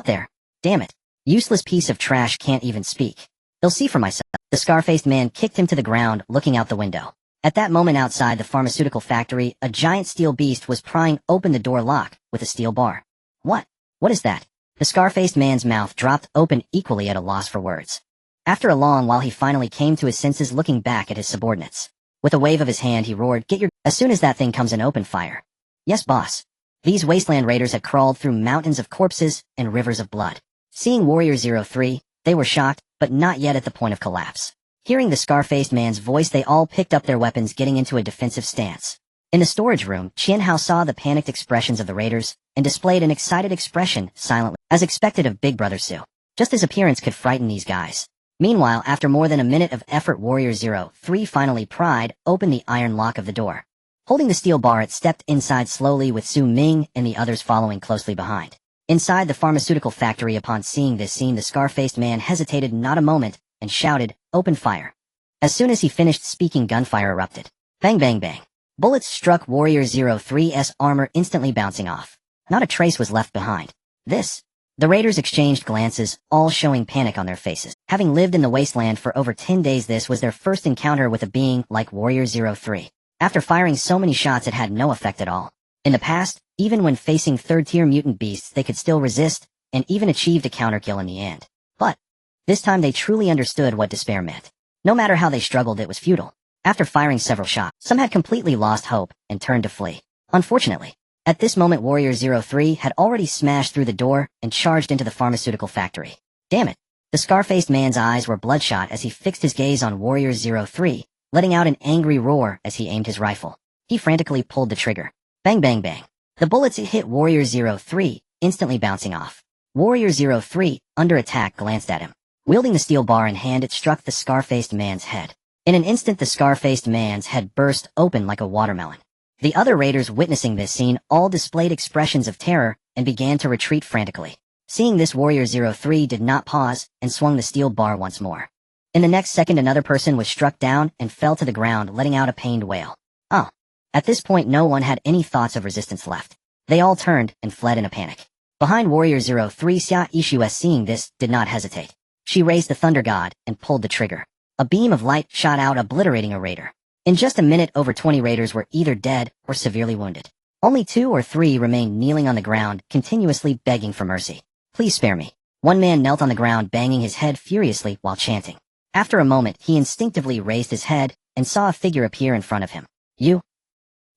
there. Damn it. Useless piece of trash, can't even speak. They'll see for myself." The scar-faced man kicked him to the ground, looking out the window. At that moment, outside the pharmaceutical factory, a giant steel beast was prying open the door lock with a steel bar. What is that? The scar-faced man's mouth dropped open, equally at a loss for words. After a long while, he finally came to his senses, looking back at his subordinates. With a wave of his hand, he roared, "Get your—" As soon as that thing comes in, open fire." "Yes, boss." These Wasteland raiders had crawled through mountains of corpses and rivers of blood. Seeing Warrior 03, they were shocked, but not yet at the point of collapse. Hearing the scar-faced man's voice, they all picked up their weapons, getting into a defensive stance. In the storage room, Qian Hao saw the panicked expressions of the raiders and displayed an excited expression silently, as expected of Big Brother Su. Just his appearance could frighten these guys. Meanwhile, after more than a minute of effort, Warrior 03 finally pried open the iron lock of the door. Holding the steel bar, it stepped inside slowly, with Su Ming and the others following closely behind. Inside the pharmaceutical factory, upon seeing this scene, the scar-faced man hesitated not a moment and shouted, "Open fire." As soon as he finished speaking, gunfire erupted. Bang, bang, bang. Bullets struck Warrior 03's armor, instantly bouncing off. Not a trace was left behind. The raiders exchanged glances, all showing panic on their faces. Having lived in the Wasteland for over 10 days, this was their first encounter with a being like Warrior 03. After firing so many shots, it had no effect at all. In the past, even when facing third-tier mutant beasts, they could still resist, and even achieved a counterkill in the end. But this time they truly understood what despair meant. No matter how they struggled, it was futile. After firing several shots, some had completely lost hope and turned to flee. Unfortunately, at this moment, Warrior 03 had already smashed through the door and charged into the pharmaceutical factory. Damn it! The scar-faced man's eyes were bloodshot as he fixed his gaze on Warrior 03, letting out an angry roar as he aimed his rifle. He frantically pulled the trigger. Bang, bang, bang. The bullets hit Warrior 03, instantly bouncing off. Warrior 03, under attack, glanced at him. Wielding the steel bar in hand, it struck the scar-faced man's head. In an instant, the scar-faced man's head burst open like a watermelon. The other raiders, witnessing this scene, all displayed expressions of terror and began to retreat frantically. Seeing this, Warrior 03 did not pause and swung the steel bar once more. In the next second, another person was struck down and fell to the ground, letting out a pained wail. Oh. At this point, no one had any thoughts of resistance left. They all turned and fled in a panic. Behind Warrior 03, Xia Ishues, seeing this, did not hesitate. She raised the Thunder God and pulled the trigger. A beam of light shot out, obliterating a raider. In just a minute, over 20 raiders were either dead or severely wounded. Only 2 or 3 remained kneeling on the ground, continuously begging for mercy. "Please spare me." One man knelt on the ground, banging his head furiously while chanting. After a moment, he instinctively raised his head and saw a figure appear in front of him. "You?"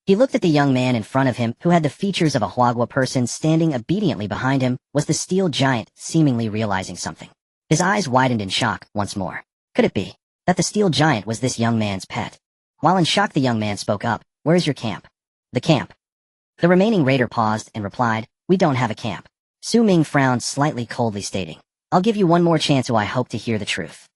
He looked at the young man in front of him, who had the features of a Huagua person. Standing obediently behind him was the steel giant, seemingly realizing something. His eyes widened in shock once more. Could it be that the steel giant was this young man's pet? While in shock, the young man spoke up. "Where's your camp?" "The camp." The remaining raider paused and replied, "We don't have a camp." Su Ming frowned slightly, coldly stating, "I'll give you one more chance, so I hope to hear the truth."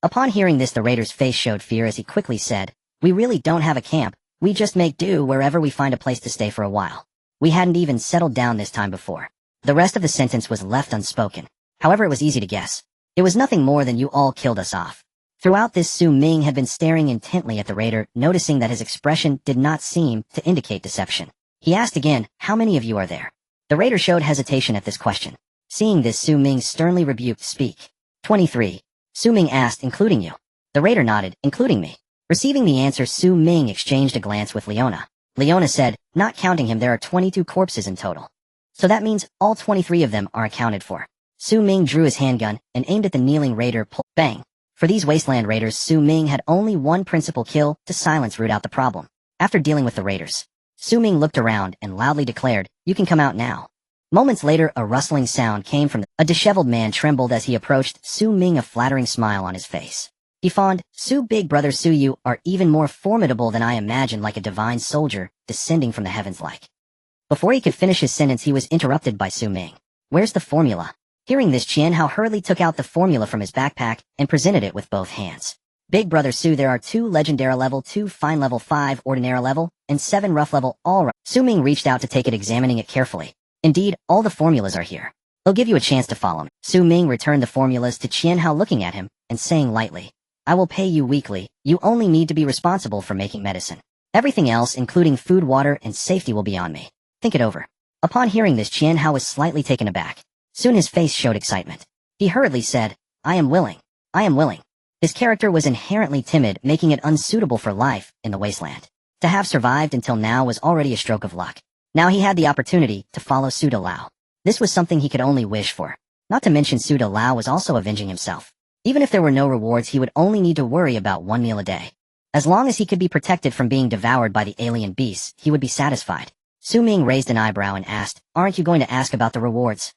Upon hearing this, the raider's face showed fear as he quickly said, "We really don't have a camp. We just make do wherever we find a place to stay for a while. We hadn't even settled down this time before." The rest of the sentence was left unspoken. However, it was easy to guess. It was nothing more than, "You all killed us off." Throughout this, Su Ming had been staring intently at the raider, noticing that his expression did not seem to indicate deception. He asked again, "How many of you are there?" The raider showed hesitation at this question. Seeing this, Su Ming sternly rebuked, "Speak." 23. Su Ming asked, "Including you?" The raider nodded, "Including me." Receiving the answer, Su Ming exchanged a glance with Leona. Leona said, "Not counting him, there are 22 corpses in total. So that means all 23 of them are accounted for." Su Ming drew his handgun and aimed at the kneeling raider. Bang! For these Wasteland raiders, Su Ming had only one principal kill to silence, root out the problem. After dealing with the raiders, Su Ming looked around and loudly declared, "You can come out now." Moments later, a rustling sound came from a disheveled man trembled as he approached Su Ming, a flattering smile on his face. He fawned, "Su, big brother Su, you are even more formidable than I imagined, like a divine soldier descending from the heavens like." Before he could finish his sentence, he was interrupted by Su Ming. "Where's the formula?" Hearing this, Qian Hao hurriedly took out the formula from his backpack and presented it with both hands. "Big brother Su, there are 2 legendary level, 2 fine level, 5 ordinary level, and 7 rough level, all right." Su Ming reached out to take it, examining it carefully. "Indeed, all the formulas are here. They'll give you a chance to follow me." Su Ming returned the formulas to Qian Hao, looking at him and saying lightly, "I will pay you weekly. You only need to be responsible for making medicine. Everything else, including food, water, and safety, will be on me. Think it over." Upon hearing this, Qian Hao was slightly taken aback. Soon his face showed excitement. He hurriedly said, "I am willing. I am willing." His character was inherently timid, making it unsuitable for life in the Wasteland. To have survived until now was already a stroke of luck. Now he had the opportunity to follow Su Lao. This was something he could only wish for. Not to mention Su Lao was also avenging himself. Even if there were no rewards, he would only need to worry about 1 meal a day. As long as he could be protected from being devoured by the alien beasts, he would be satisfied. Su Ming raised an eyebrow and asked, "Aren't you going to ask about the rewards?"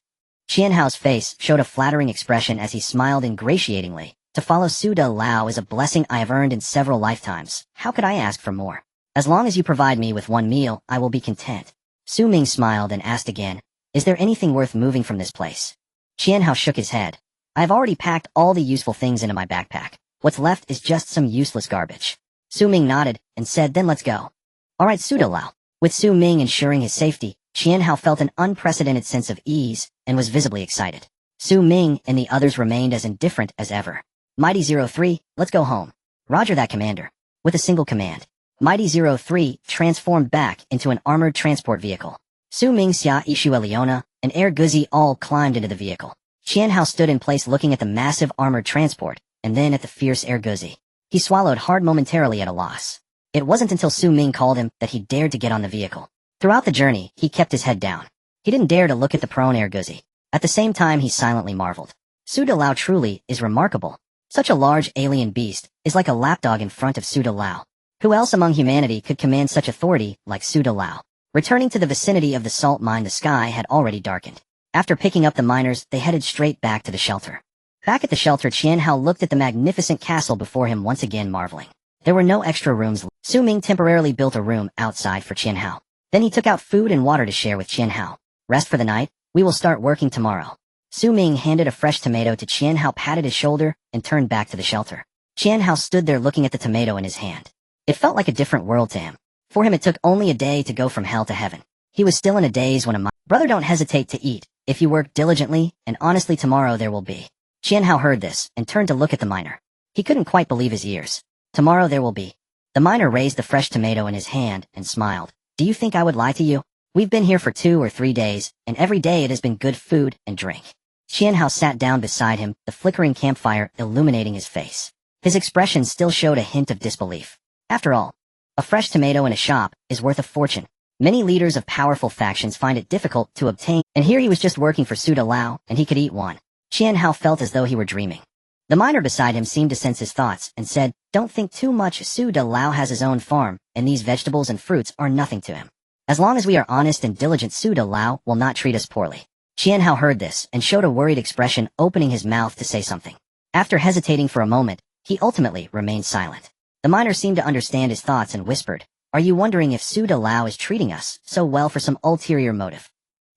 Qian Hao's face showed a flattering expression as he smiled ingratiatingly. "To follow Su Lao is a blessing I have earned in several lifetimes. How could I ask for more? As long as you provide me with 1 meal, I will be content." Su Ming smiled and asked again, "Is there anything worth moving from this place?" Qian Hao shook his head. "I have already packed all the useful things into my backpack. What's left is just some useless garbage." Su Ming nodded and said, "Then let's go." "All right, Su Lao." With Su Ming ensuring his safety, Qian Hao felt an unprecedented sense of ease and was visibly excited. Su Ming and the others remained as indifferent as ever. "Mighty 03, let's go home." "Roger that, Commander." With a single command, Mighty 03 transformed back into an armored transport vehicle. Su Ming, Xia Ishu, Eliona, and Air Guzi all climbed into the vehicle. Qian Hao stood in place looking at the massive armored transport, and then at the fierce Air Guzi. He swallowed hard, momentarily at a loss. It wasn't until Su Ming called him that he dared to get on the vehicle. Throughout the journey, he kept his head down. He didn't dare to look at the prone Air Guzi. At the same time, he silently marveled. Su Lao truly is remarkable. Such a large alien beast is like a lapdog in front of Su Lao. Who else among humanity could command such authority like Su Lao? Returning to the vicinity of the salt mine, the sky had already darkened. After picking up the miners, they headed straight back to the shelter. Back at the shelter, Qian Hao looked at the magnificent castle before him, once again marveling. There were no extra rooms. Su Ming temporarily built a room outside for Qian Hao. Then he took out food and water to share with Qian Hao. "Rest for the night. We will start working tomorrow." Su Ming handed a fresh tomato to Qian Hao, patted his shoulder, and turned back to the shelter. Qian Hao stood there looking at the tomato in his hand. It felt like a different world to him. For him, it took only a day to go from hell to heaven. He was still in a daze when "Brother, don't hesitate to eat. If you work diligently and honestly, tomorrow there will be." Qian Hao heard this and turned to look at the miner. He couldn't quite believe his ears. "Tomorrow there will be." The miner raised the fresh tomato in his hand and smiled. "Do you think I would lie to you? We've been here for 2 or 3 days, and every day it has been good food and drink." Qian Hao sat down beside him, the flickering campfire illuminating his face. His expression still showed a hint of disbelief. After all, a fresh tomato in a shop is worth a fortune. Many leaders of powerful factions find it difficult to obtain, and here he was just working for Su Lao, and he could eat one. Qian Hao felt as though he were dreaming. The miner beside him seemed to sense his thoughts and said, "Don't think too much. Su Lao has his own farm, and these vegetables and fruits are nothing to him. As long as we are honest and diligent, Su Lao will not treat us poorly." Qian Hao heard this and showed a worried expression, opening his mouth to say something. After hesitating for a moment, he ultimately remained silent. The miner seemed to understand his thoughts and whispered, "Are you wondering if Su Lao is treating us so well for some ulterior motive?"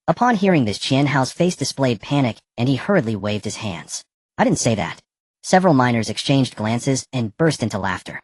Upon hearing this, Qian Hao's face displayed panic, and he hurriedly waved his hands. "I didn't say that." Several miners exchanged glances and burst into laughter.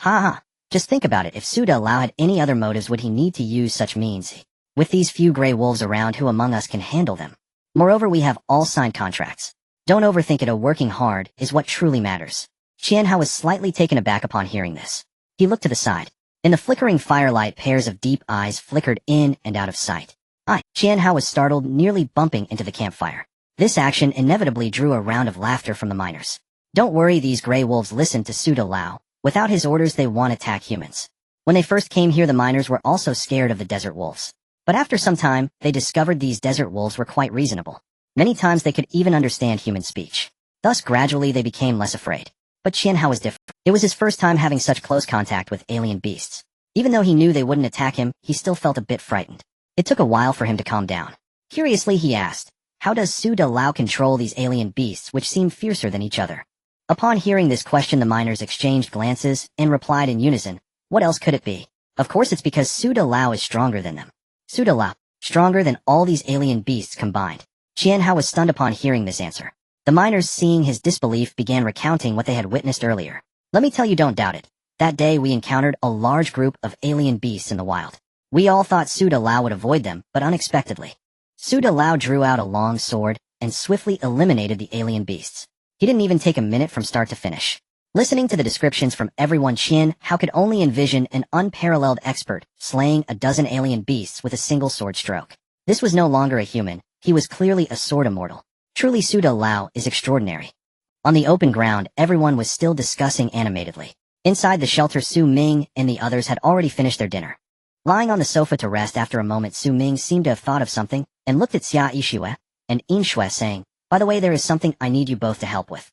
"Ha ha, just think about it. If Su Lao had any other motives, would he need to use such means? With these few gray wolves around, who among us can handle them? Moreover, we have all signed contracts. Don't overthink it. Working hard is what truly matters." Qian Hao was slightly taken aback upon hearing this. He looked to the side. In the flickering firelight, pairs of deep eyes flickered in and out of sight. Qian Hao was startled, nearly bumping into the campfire. This action inevitably drew a round of laughter from the miners. "Don't worry, these gray wolves listen to Su Lao. Without his orders, they won't attack humans." When they first came here, the miners were also scared of the desert wolves. But after some time, they discovered these desert wolves were quite reasonable. Many times they could even understand human speech. Thus, gradually they became less afraid. But Qian Hao was different. It was his first time having such close contact with alien beasts. Even though he knew they wouldn't attack him, he still felt a bit frightened. It took a while for him to calm down. Curiously, he asked, how does Su De Lao control these alien beasts which seem fiercer than each other? Upon hearing this question, the miners exchanged glances and replied in unison, what else could it be? Of course it's because Su De Lao is stronger than them. Su De Lao, stronger than all these alien beasts combined. Qian Hao was stunned upon hearing this answer. The miners, seeing his disbelief, began recounting what they had witnessed earlier. Let me tell you, don't doubt it. That day we encountered a large group of alien beasts in the wild. We all thought Su De Lao would avoid them, but unexpectedly. Su De Lao drew out a long sword and swiftly eliminated the alien beasts. He didn't even take a minute from start to finish. Listening to the descriptions from everyone, Qian Hao could only envision an unparalleled expert slaying a dozen alien beasts with a single sword stroke. This was no longer a human, he was clearly a sword immortal. Truly, Su De Lao is extraordinary. On the open ground, everyone was still discussing animatedly. Inside the shelter, Su Ming and the others had already finished their dinner. Lying on the sofa to rest after a moment, Su Ming seemed to have thought of something and looked at Xia Yixue and Yin Shui, saying, by the way, there is something I need you both to help with.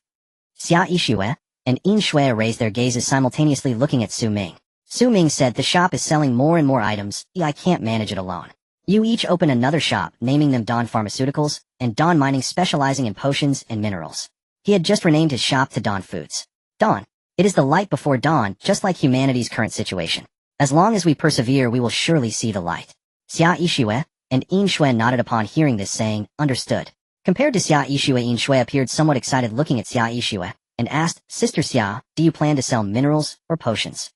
Xia Yixue and Yin Shui raised their gazes simultaneously, looking at Su Ming. Su Ming said, the shop is selling more and more items, I can't manage it alone. You each open another shop, naming them Dawn Pharmaceuticals and Dawn Mining, specializing in potions and minerals. He had just renamed his shop to Dawn Foods. Dawn. It is the light before dawn, just like humanity's current situation. As long as we persevere, we will surely see the light. Xia Yixue and Yin Shui nodded upon hearing this, saying, understood. Compared to Xia Yixue, Yin Shui appeared somewhat excited, looking at Xia Yixue and asked, Sister Xia, do you plan to sell minerals or potions?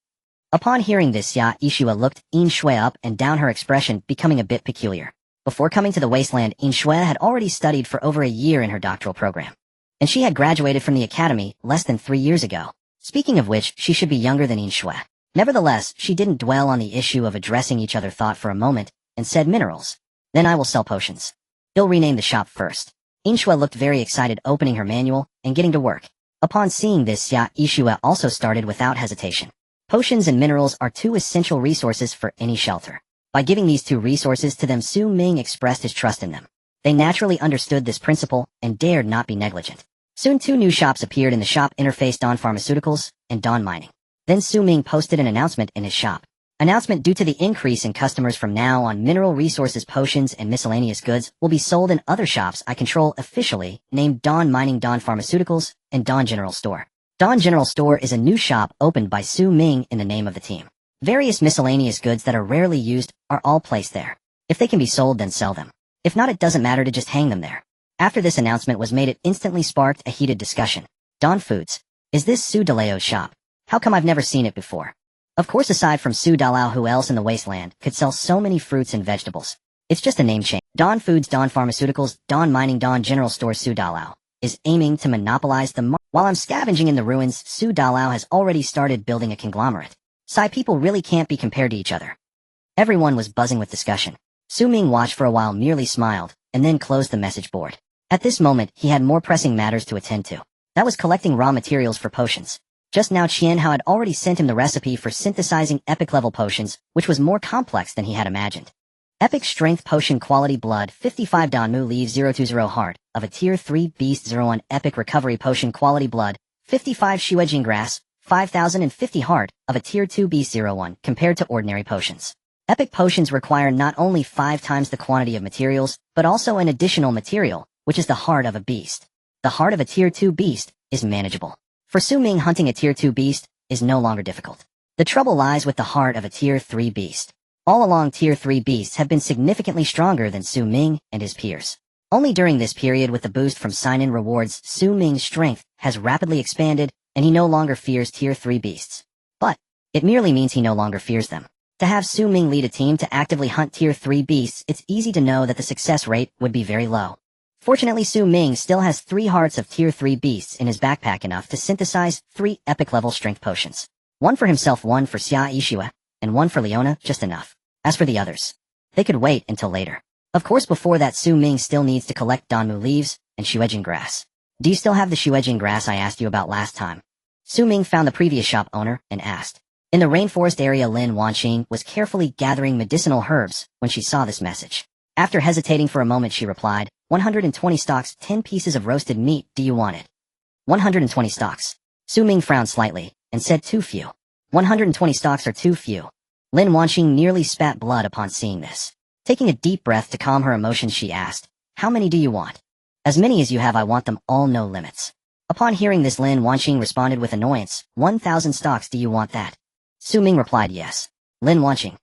Upon hearing this, Xia Yixue looked Yin Shui up and down, her expression becoming a bit peculiar. Before coming to the Wasteland, Yin Shui had already studied for over a year in her doctoral program. And she had graduated from the academy less than 3 years ago. Speaking of which, she should be younger than Yin Shui. Nevertheless, she didn't dwell on the issue of addressing each other, thought for a moment, and said, minerals. Then I will sell potions. He'll rename the shop first. Yin Shui looked very excited, opening her manual and getting to work. Upon seeing this, Xia Yixue also started without hesitation. Potions and minerals are 2 essential resources for any shelter. By giving these 2 resources to them, Su Ming expressed his trust in them. They naturally understood this principle and dared not be negligent. Soon 2 new shops appeared in the shop interface, Dawn Pharmaceuticals and Dawn Mining. Then Su Ming posted an announcement in his shop. Announcement: due to the increase in customers from now on, mineral resources, potions, and miscellaneous goods will be sold in other shops I control, officially named Dawn Mining, Dawn Pharmaceuticals, and Dawn General Store. Dawn General Store is a new shop opened by Su Ming in the name of the team. Various miscellaneous goods that are rarely used are all placed there. If they can be sold, then sell them. If not, it doesn't matter to just hang them there. After this announcement was made, it instantly sparked a heated discussion. Dawn Foods. Is this Su De Lao's shop? How come I've never seen it before? Of course, aside from Su De Lao, who else in the Wasteland could sell so many fruits and vegetables? It's just a name change. Dawn Foods, Dawn Pharmaceuticals, Dawn Mining, Dawn General Store. Su De Lao is aiming to monopolize the market. While I'm scavenging in the ruins, Su De Lao has already started building a conglomerate. Sai people really can't be compared to each other. Everyone was buzzing with discussion. Su Ming watched for a while, merely smiled, and then closed the message board. At this moment, he had more pressing matters to attend to. That was collecting raw materials for potions. Just now, Qian Hao had already sent him the recipe for synthesizing epic-level potions, which was more complex than he had imagined. Epic Strength Potion Quality Blood 55 Danmu Leave 020 Heart of a Tier 3 Beast 01 Epic Recovery Potion Quality Blood 55 Shuejing Grass 5050 Heart of a Tier 2 Beast 01 compared to ordinary potions. Epic potions require not only 5 times the quantity of materials, but also an additional material, which is the heart of a beast. The heart of a Tier 2 beast is manageable. For Su Ming, hunting a Tier 2 beast is no longer difficult. The trouble lies with the heart of a Tier 3 beast. All along, Tier 3 beasts have been significantly stronger than Su Ming and his peers. Only during this period, with the boost from sign-in rewards, Su Ming's strength has rapidly expanded, and he no longer fears Tier 3 beasts. But it merely means he no longer fears them. To have Su Ming lead a team to actively hunt Tier 3 beasts, it's easy to know that the success rate would be very low. Fortunately, Su Ming still has 3 hearts of Tier 3 beasts in his backpack, enough to synthesize 3 epic-level strength potions. 1 for himself, 1 for Xia Yixue, and 1 for Leona, just enough. As for the others, they could wait until later. Of course, before that, Su Ming still needs to collect Danmu leaves and Shuejing grass. Do you still have the Shuejing grass I asked you about last time? Su Ming found the previous shop owner and asked. In the rainforest area, Lin Wanqing was carefully gathering medicinal herbs when she saw this message. After hesitating for a moment, she replied, 120 stalks, 10 pieces of roasted meat, do you want it? 120 stalks. Su Ming frowned slightly and said, too few. 120 stalks are too few. Lin Wanqing nearly spat blood upon seeing this. Taking a deep breath to calm her emotions, she asked, "How many do you want?" "As many as you have, I want them all, no limits." Upon hearing this, Lin Wanqing responded with annoyance, 1,000 stocks, do you want that? Su Ming replied yes. Lin Wanqing.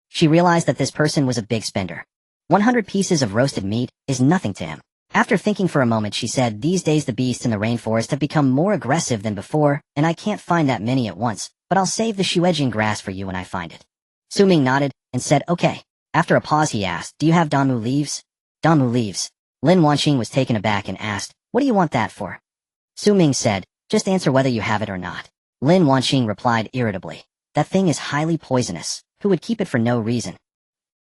She realized that this person was a big spender. 100 pieces of roasted meat is nothing to him. After thinking for a moment, she said, these days the beasts in the rainforest have become more aggressive than before, and I can't find that many at once, but I'll save the shuejing grass for you when I find it. Su Ming nodded and said, okay. After a pause, he asked, do you have Danmu leaves? Danmu leaves. Lin Wanqing was taken aback and asked, what do you want that for? Su Ming said, just answer whether you have it or not. Lin Wanqing replied irritably, that thing is highly poisonous. Who would keep it for no reason?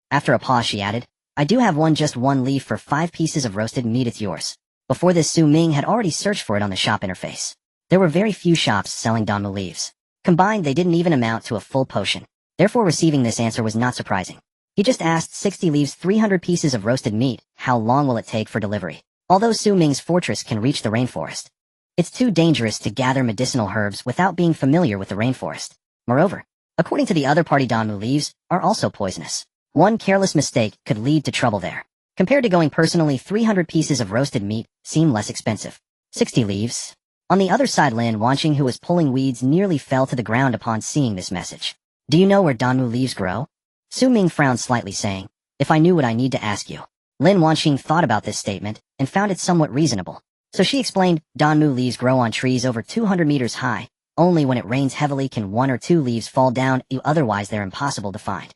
After a pause, she added, I do have one, just one leaf for 5 pieces of roasted meat, it's yours. Before this, Su Ming had already searched for it on the shop interface. There were very few shops selling Danmu leaves. Combined, they didn't even amount to a full potion. Therefore, receiving this answer was not surprising. He just asked 60 leaves, 300 pieces of roasted meat, how long will it take for delivery? Although Su Ming's fortress can reach the rainforest, it's too dangerous to gather medicinal herbs without being familiar with the rainforest. Moreover, according to the other party, Danmu leaves are also poisonous. One careless mistake could lead to trouble there. Compared to going personally, 300 pieces of roasted meat seem less expensive. 60 leaves. On the other side, Lin Wanqing, who was pulling weeds, nearly fell to the ground upon seeing this message. Do you know where Danmu leaves grow? Su Ming frowned slightly, saying, if I knew, what I need to ask you. Lin Wanqing thought about this statement and found it somewhat reasonable. So she explained, Danmu leaves grow on trees over 200 meters high. Only when it rains heavily can 1 or 2 leaves fall down, otherwise they're impossible to find.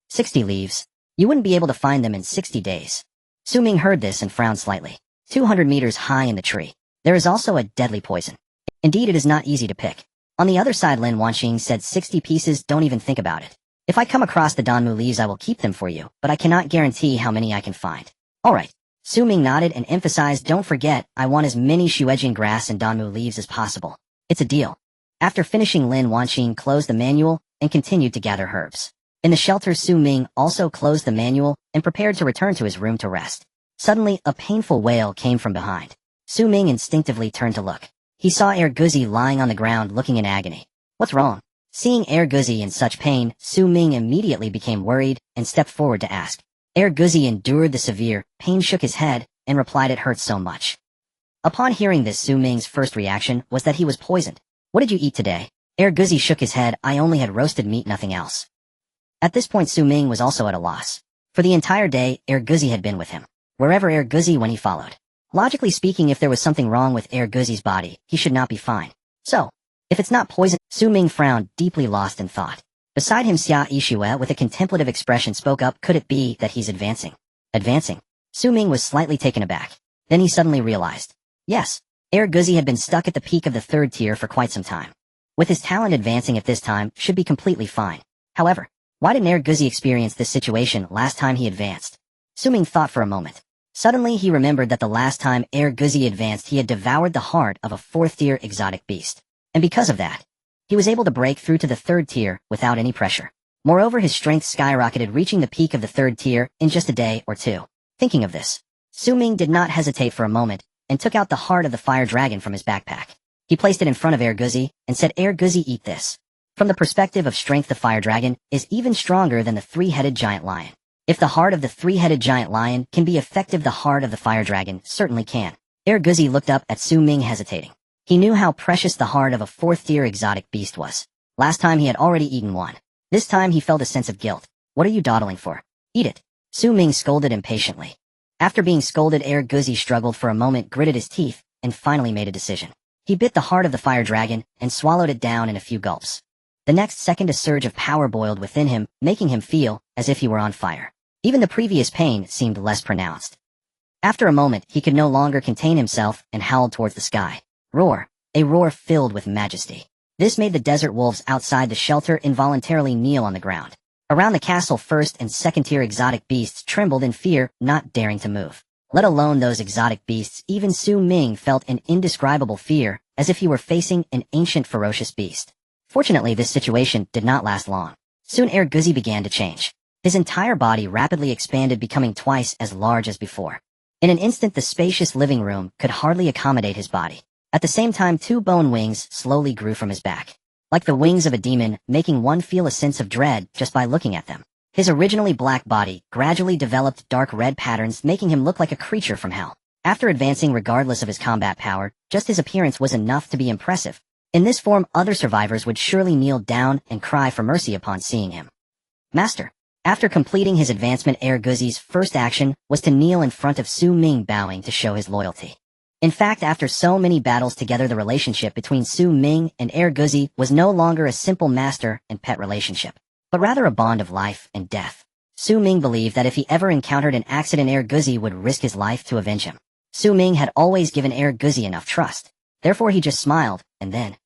60 leaves. You wouldn't be able to find them in 60 days. Su Ming heard this and frowned slightly. 200 meters high in the tree. There is also a deadly poison. Indeed, it is not easy to pick. On the other side, Lin Wanqing said, 60 pieces, don't even think about it. If I come across the Danmu leaves, I will keep them for you, but I cannot guarantee how many I can find. Alright. Su Ming nodded and emphasized, don't forget, I want as many shuejing grass and Danmu leaves as possible. It's a deal. After finishing, Lin Wanqing closed the manual and continued to gather herbs. In the shelter, Su Ming also closed the manual and prepared to return to his room to rest. Suddenly, a painful wail came from behind. Su Ming instinctively turned to look. He saw Guzi lying on the ground looking in agony. What's wrong? Seeing Guzi in such pain, Su Ming immediately became worried and stepped forward to ask. Guzi endured the severe pain, shook his head, and replied, it hurts so much. Upon hearing this, Su Ming's first reaction was that he was poisoned. What did you eat today? Guzi shook his head, I only had roasted meat, nothing else. At this point, Su Ming was also at a loss. For the entire day, Guzi had been with him. Wherever Guzi went, he followed. Logically speaking, if there was something wrong with Guzi's body, he should not be fine. So, if it's not poison, Su Ming frowned, deeply lost in thought. Beside him, Xia Yixue, with a contemplative expression, spoke up, could it be that he's advancing? Advancing? Su Ming was slightly taken aback. Then he suddenly realized. Yes, Guzi had been stuck at the peak of the 3rd tier for quite some time. With his talent, advancing at this time should be completely fine. However, why didn't Guzi experience this situation last time he advanced? Su Ming thought for a moment. Suddenly he remembered that the last time Guzi advanced, he had devoured the heart of a 4th tier exotic beast. And because of that, he was able to break through to the 3rd tier without any pressure. Moreover, his strength skyrocketed, reaching the peak of the 3rd tier in just a day or two. Thinking of this, Su Ming did not hesitate for a moment and took out the heart of the fire dragon from his backpack. He placed it in front of Guzi and said, Guzi, eat this. From the perspective of strength, the fire dragon is even stronger than the 3-headed giant lion. If the heart of the 3-headed giant lion can be effective, the heart of the fire dragon certainly can. Guzi looked up at Su Ming, hesitating. He knew how precious the heart of a 4th tier exotic beast was. Last time he had already eaten one. This time he felt a sense of guilt. What are you dawdling for? Eat it. Su Ming scolded impatiently. After being scolded, Guzi struggled for a moment, gritted his teeth, and finally made a decision. He bit the heart of the fire dragon and swallowed it down in a few gulps. The next second, a surge of power boiled within him, making him feel as if he were on fire. Even the previous pain seemed less pronounced. After a moment, he could no longer contain himself and howled towards the sky. Roar. A roar filled with majesty. This made the desert wolves outside the shelter involuntarily kneel on the ground. Around the castle, 1st and 2nd tier exotic beasts trembled in fear, not daring to move. Let alone those exotic beasts, even Su Ming felt an indescribable fear, as if he were facing an ancient ferocious beast. Fortunately, this situation did not last long. Soon Guzi began to change. His entire body rapidly expanded, becoming twice as large as before. In an instant, the spacious living room could hardly accommodate his body. At the same time, 2 bone wings slowly grew from his back. Like the wings of a demon, making one feel a sense of dread just by looking at them. His originally black body gradually developed dark red patterns, making him look like a creature from hell. After advancing regardless of his combat power, just his appearance was enough to be impressive. In this form, other survivors would surely kneel down and cry for mercy upon seeing him. Master. After completing his advancement, Guzi's first action was to kneel in front of Su Ming, bowing to show his loyalty. In fact, after so many battles together, the relationship between Su Ming and Guzi was no longer a simple master and pet relationship, but rather a bond of life and death. Su Ming believed that if he ever encountered an accident, Guzi would risk his life to avenge him. Su Ming had always given Guzi enough trust. Therefore, he just smiled, and then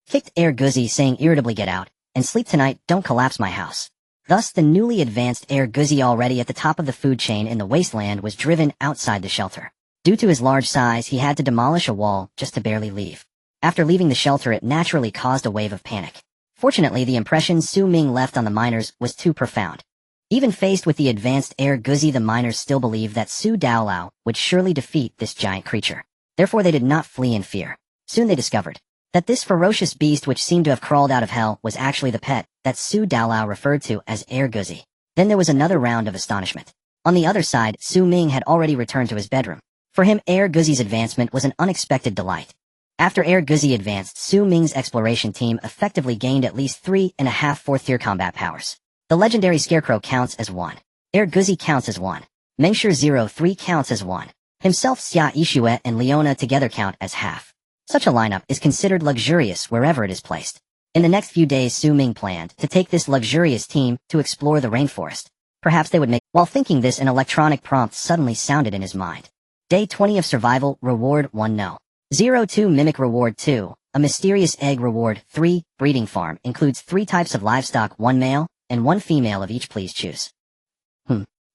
kicked Guzi, saying irritably, "Get out, and sleep tonight, don't collapse my house." Thus, the newly advanced Guzi, already at the top of the food chain in the Wasteland, was driven outside the shelter. Due to his large size, he had to demolish a wall just to barely leave. After leaving the shelter, it naturally caused a wave of panic. Fortunately, the impression Su Ming left on the miners was too profound. Even faced with the advanced Guzi, the miners still believed that Su Daolao would surely defeat this giant creature. Therefore, they did not flee in fear. Soon they discovered that this ferocious beast, which seemed to have crawled out of hell, was actually the pet that Su Daolao referred to as Guzi. Then there was another round of astonishment. On the other side, Su Ming had already returned to his bedroom. For him, Guzi's advancement was an unexpected delight. After Guzi advanced, Su Ming's exploration team effectively gained at least 3.5 fourth-tier combat powers. The legendary Scarecrow counts as 1. Guzi counts as 1. Mengsher 03 counts as 1. Himself, Xia Ishue and Leona together count as half. Such a lineup is considered luxurious wherever it is placed. In the next few days, Su Ming planned to take this luxurious team to explore the rainforest. Perhaps they would make... While thinking this, an electronic prompt suddenly sounded in his mind. Day 20 of survival, reward 1 no. 02 mimic reward 2, a mysterious egg reward 3, breeding farm, includes 3 types of livestock, 1 male and 1 female of each, please choose.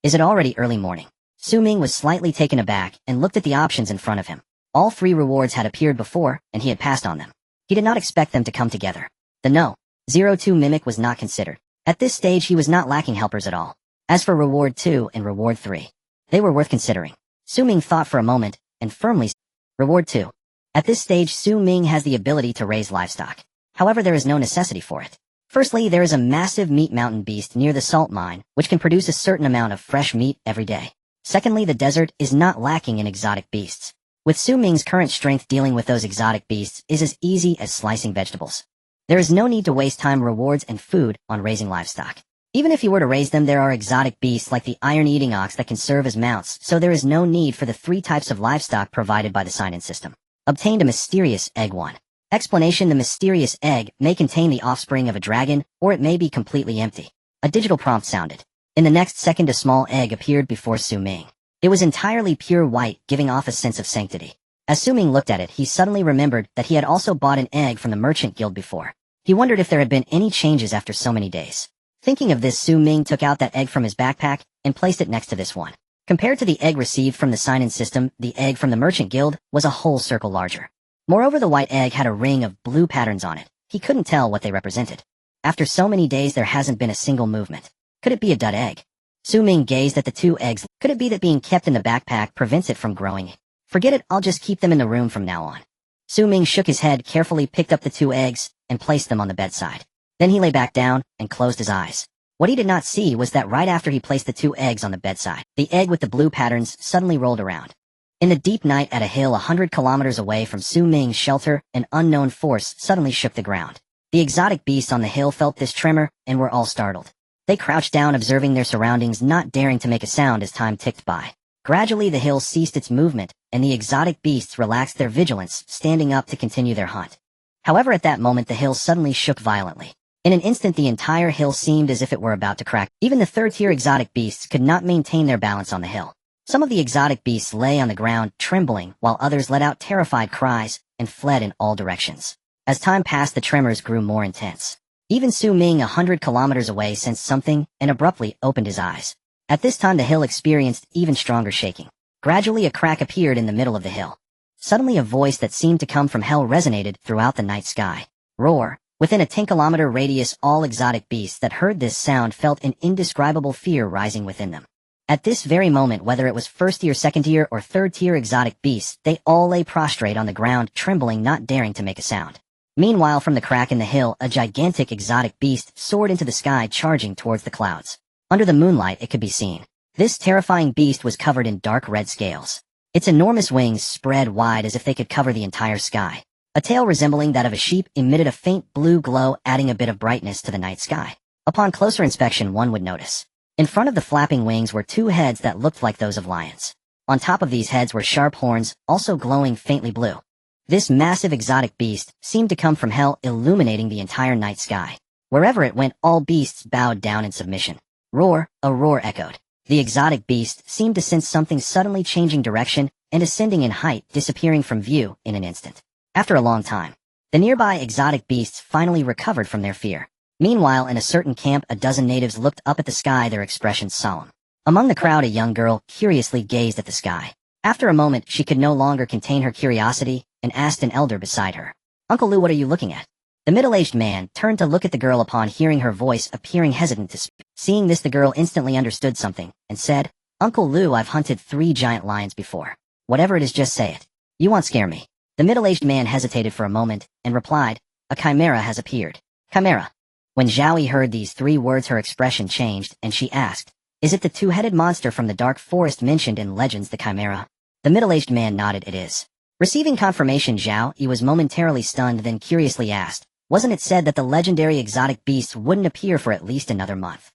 Is it already early morning? Su Ming was slightly taken aback and looked at the options in front of him. All 3 rewards had appeared before, and he had passed on them. He did not expect them to come together. The no. 02 mimic was not considered. At this stage, he was not lacking helpers at all. As for reward 2 and reward 3, they were worth considering. Su Ming thought for a moment, and firmly said, Reward 2. At this stage, Su Ming has the ability to raise livestock. However, there is no necessity for it. Firstly, there is a massive meat mountain beast near the salt mine, which can produce a certain amount of fresh meat every day. Secondly, the desert is not lacking in exotic beasts. With Su Ming's current strength, dealing with those exotic beasts is as easy as slicing vegetables. There is no need to waste time, rewards, and food on raising livestock. Even if he were to raise them, there are exotic beasts like the iron-eating ox that can serve as mounts, so there is no need for the 3 types of livestock provided by the sign-in system. Obtained a mysterious egg 1. Explanation: the mysterious egg may contain the offspring of a dragon, or it may be completely empty. A digital prompt sounded. In the next second, a small egg appeared before Su Ming. It was entirely pure white, giving off a sense of sanctity. As Su Ming looked at it, he suddenly remembered that he had also bought an egg from the merchant guild before. He wondered if there had been any changes after so many days. Thinking of this, Su Ming took out that egg from his backpack and placed it next to this one. Compared to the egg received from the sign-in system, the egg from the merchant guild was a whole circle larger. Moreover, the white egg had a ring of blue patterns on it. He couldn't tell what they represented. After so many days, there hasn't been a single movement. Could it be a dud egg? Su Ming gazed at the 2 eggs. Could it be that being kept in the backpack prevents it from growing? Forget it, I'll just keep them in the room from now on. Su Ming shook his head, carefully picked up the 2 eggs, and placed them on the bedside. Then he lay back down and closed his eyes. What he did not see was that right after he placed the 2 eggs on the bedside, the egg with the blue patterns suddenly rolled around. In the deep night, at a hill 100 kilometers away from Su Ming's shelter, an unknown force suddenly shook the ground. The exotic beasts on the hill felt this tremor and were all startled. They crouched down, observing their surroundings, not daring to make a sound as time ticked by. Gradually, the hill ceased its movement, and the exotic beasts relaxed their vigilance, standing up to continue their hunt. However, at that moment, the hill suddenly shook violently. In an instant, the entire hill seemed as if it were about to crack. Even the 3rd-tier exotic beasts could not maintain their balance on the hill. Some of the exotic beasts lay on the ground, trembling, while others let out terrified cries and fled in all directions. As time passed, the tremors grew more intense. Even Su Ming, 100 kilometers away, sensed something and abruptly opened his eyes. At this time, the hill experienced even stronger shaking. Gradually, a crack appeared in the middle of the hill. Suddenly, a voice that seemed to come from hell resonated throughout the night sky. Roar. Within a 10-kilometer radius, all exotic beasts that heard this sound felt an indescribable fear rising within them. At this very moment, whether it was 1st-tier, 2nd-tier, or 3rd-tier exotic beasts, they all lay prostrate on the ground, trembling, not daring to make a sound. Meanwhile, from the crack in the hill, a gigantic exotic beast soared into the sky, charging towards the clouds. Under the moonlight it could be seen. This terrifying beast was covered in dark red scales. Its enormous wings spread wide as if they could cover the entire sky. A tail resembling that of a sheep emitted a faint blue glow, adding a bit of brightness to the night sky. Upon closer inspection one would notice. In front of the flapping wings were two heads that looked like those of lions. On top of these heads were sharp horns, also glowing faintly blue. This massive exotic beast seemed to come from hell, illuminating the entire night sky. Wherever it went, all beasts bowed down in submission. Roar, a roar echoed. The exotic beast seemed to sense something suddenly changing direction and ascending in height, disappearing from view in an instant. After a long time, the nearby exotic beasts finally recovered from their fear. Meanwhile, in a certain camp, a dozen natives looked up at the sky, their expressions solemn. Among the crowd, a young girl curiously gazed at the sky. After a moment, she could no longer contain her curiosity and asked an elder beside her, "Uncle Lou, what are you looking at?" The middle-aged man turned to look at the girl upon hearing her voice, appearing hesitant to speak. Seeing this, the girl instantly understood something and said, "Uncle Lou, I've hunted 3 giant lions before. Whatever it is, just say it. You won't scare me." The middle-aged man hesitated for a moment and replied, "A chimera has appeared." Chimera. When Zhaoi heard these 3 words, her expression changed, and she asked, "Is it the 2-headed monster from the dark forest mentioned in legends, the chimera?" The middle-aged man nodded, "It is." Receiving confirmation, Zhaoi was momentarily stunned, then curiously asked, "Wasn't it said that the legendary exotic beasts wouldn't appear for at least another month?"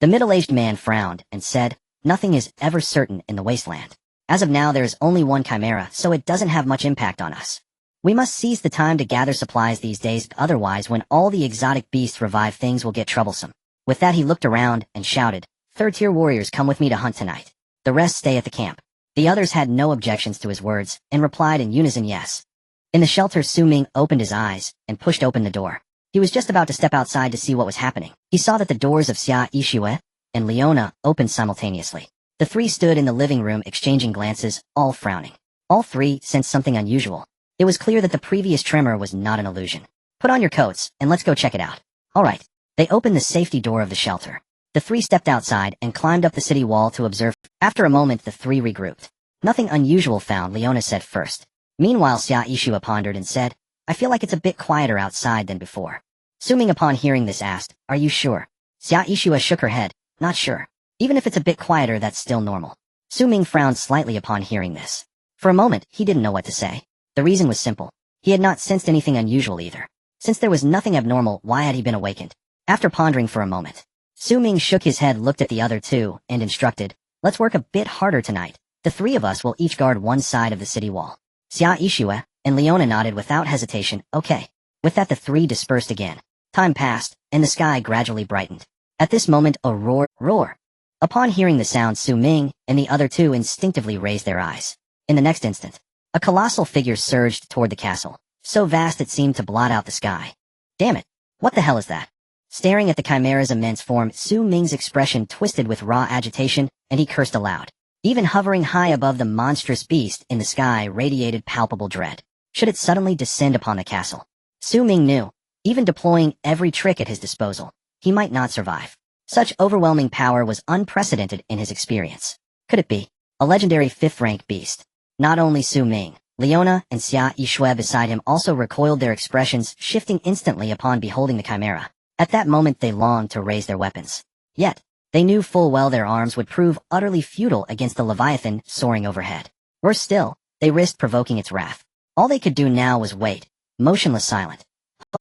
The middle-aged man frowned and said, "Nothing is ever certain in the Wasteland. As of now, there is only one chimera, so it doesn't have much impact on us. We must seize the time to gather supplies these days, otherwise when all the exotic beasts revive, things will get troublesome." With that, he looked around and shouted, "Third-tier warriors, come with me to hunt tonight. The rest stay at the camp." The others had no objections to his words and replied in unison, "Yes." In the shelter, Ming opened his eyes and pushed open the door. He was just about to step outside to see what was happening. He saw that the doors of Xia and Leona opened simultaneously. The 3 stood in the living room exchanging glances, all frowning. All 3 sensed something unusual. It was clear that the previous tremor was not an illusion. "Put on your coats and let's go check it out." "All right." They opened the safety door of the shelter. The 3 stepped outside and climbed up the city wall to observe. After a moment, the 3 regrouped. "Nothing unusual found," Leona said first. Meanwhile, Xia pondered and said, "I feel like it's a bit quieter outside than before." Ming, upon hearing this, asked, "Are you sure?" Xia shook her head, "Not sure. Even if it's a bit quieter, that's still normal." Ming frowned slightly upon hearing this. For a moment, he didn't know what to say. The reason was simple. He had not sensed anything unusual either. Since there was nothing abnormal, why had he been awakened? After pondering for a moment, Ming shook his head, looked at the other 2, and instructed, "Let's work a bit harder tonight. The 3 of us will each guard one side of the city wall." Xia and Leona nodded without hesitation, "Okay." With that, the 3 dispersed again. Time passed, and the sky gradually brightened. At this moment, a roar. Upon hearing the sound, Ming and the other 2 instinctively raised their eyes. In the next instant, a colossal figure surged toward the castle, so vast it seemed to blot out the sky. "Damn it! What the hell is that?" Staring at the chimera's immense form, Ming's expression twisted with raw agitation, and he cursed aloud. Even hovering high above the monstrous beast in the sky radiated palpable dread. Should it suddenly descend upon the castle? Ming knew, even deploying every trick at his disposal, he might not survive. Such overwhelming power was unprecedented in his experience. Could it be a legendary 5th-rank beast? Not only Ming, Leona and Xia beside him also recoiled, their expressions shifting instantly upon beholding the chimera. At that moment they longed to raise their weapons. Yet, they knew full well their arms would prove utterly futile against the Leviathan soaring overhead. Worse still, they risked provoking its wrath. All they could do now was wait, motionless, silent.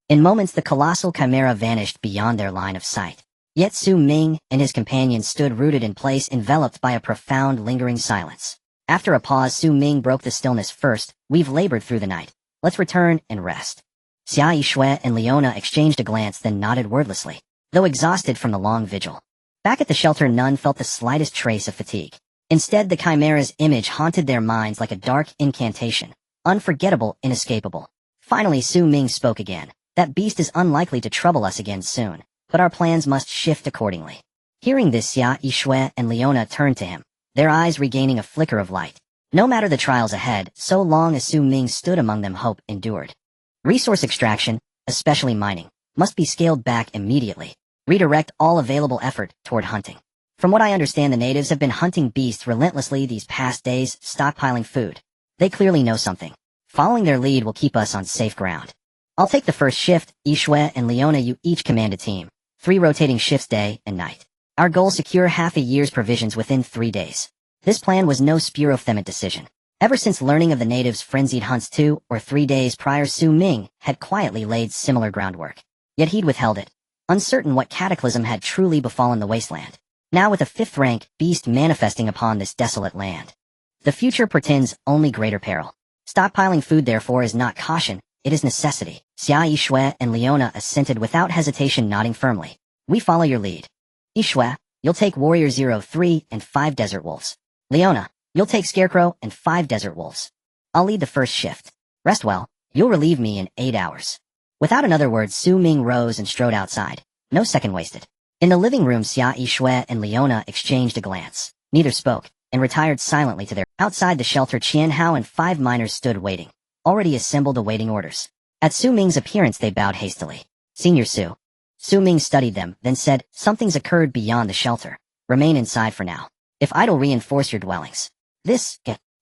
In moments the colossal chimera vanished beyond their line of sight. Yet Ming and his companions stood rooted in place, enveloped by a profound, lingering silence. After a pause, Ming broke the stillness. "First, we've labored through the night. Let's return and rest." Xia and Leona exchanged a glance, then nodded wordlessly, though exhausted from the long vigil. Back at the shelter, none felt the slightest trace of fatigue. Instead, the chimera's image haunted their minds like a dark incantation, unforgettable, inescapable. Finally, Ming spoke again. "That beast is unlikely to trouble us again soon, but our plans must shift accordingly." Hearing this, Xia and Leona turned to him, their eyes regaining a flicker of light. No matter the trials ahead, so long as Ming stood among them, hope endured. Resource extraction, especially mining, must be scaled back immediately. Redirect all available effort toward hunting. From what I understand, the natives have been hunting beasts relentlessly these past days, stockpiling food. They clearly know something. Following their lead will keep us on safe ground. I'll take the first shift. Ishwe and Leona, you each command a team. 3 rotating shifts, day and night. Our goal: secure half a year's provisions within 3 days. This plan was no spur-of-the-moment decision. Ever since learning of the natives' frenzied hunts 2 or 3 days prior, Ming had quietly laid similar groundwork. Yet he'd withheld it, uncertain what cataclysm had truly befallen the Wasteland. Now with a 5th-rank beast manifesting upon this desolate land, the future portends only greater peril. Stockpiling food therefore is not caution, it is necessity. Xia Yishui and Leona assented without hesitation, nodding firmly. We follow your lead. Yishui, you'll take Warrior 03 and 5 Desert Wolves. Leona, you'll take Scarecrow and 5 Desert Wolves. I'll lead the first shift. Rest well, you'll relieve me in 8 hours. Without another word, Ming rose and strode outside. No second wasted. In the living room, Xia Yishui and Leona exchanged a glance. Neither spoke, and retired silently to their... Outside the shelter, Qian Hao and 5 miners stood waiting, already assembled awaiting orders. At Ming's appearance they bowed hastily. Senior Su. Ming studied them, then said, something's occurred beyond the shelter. Remain inside for now. If idle, reinforce your dwellings.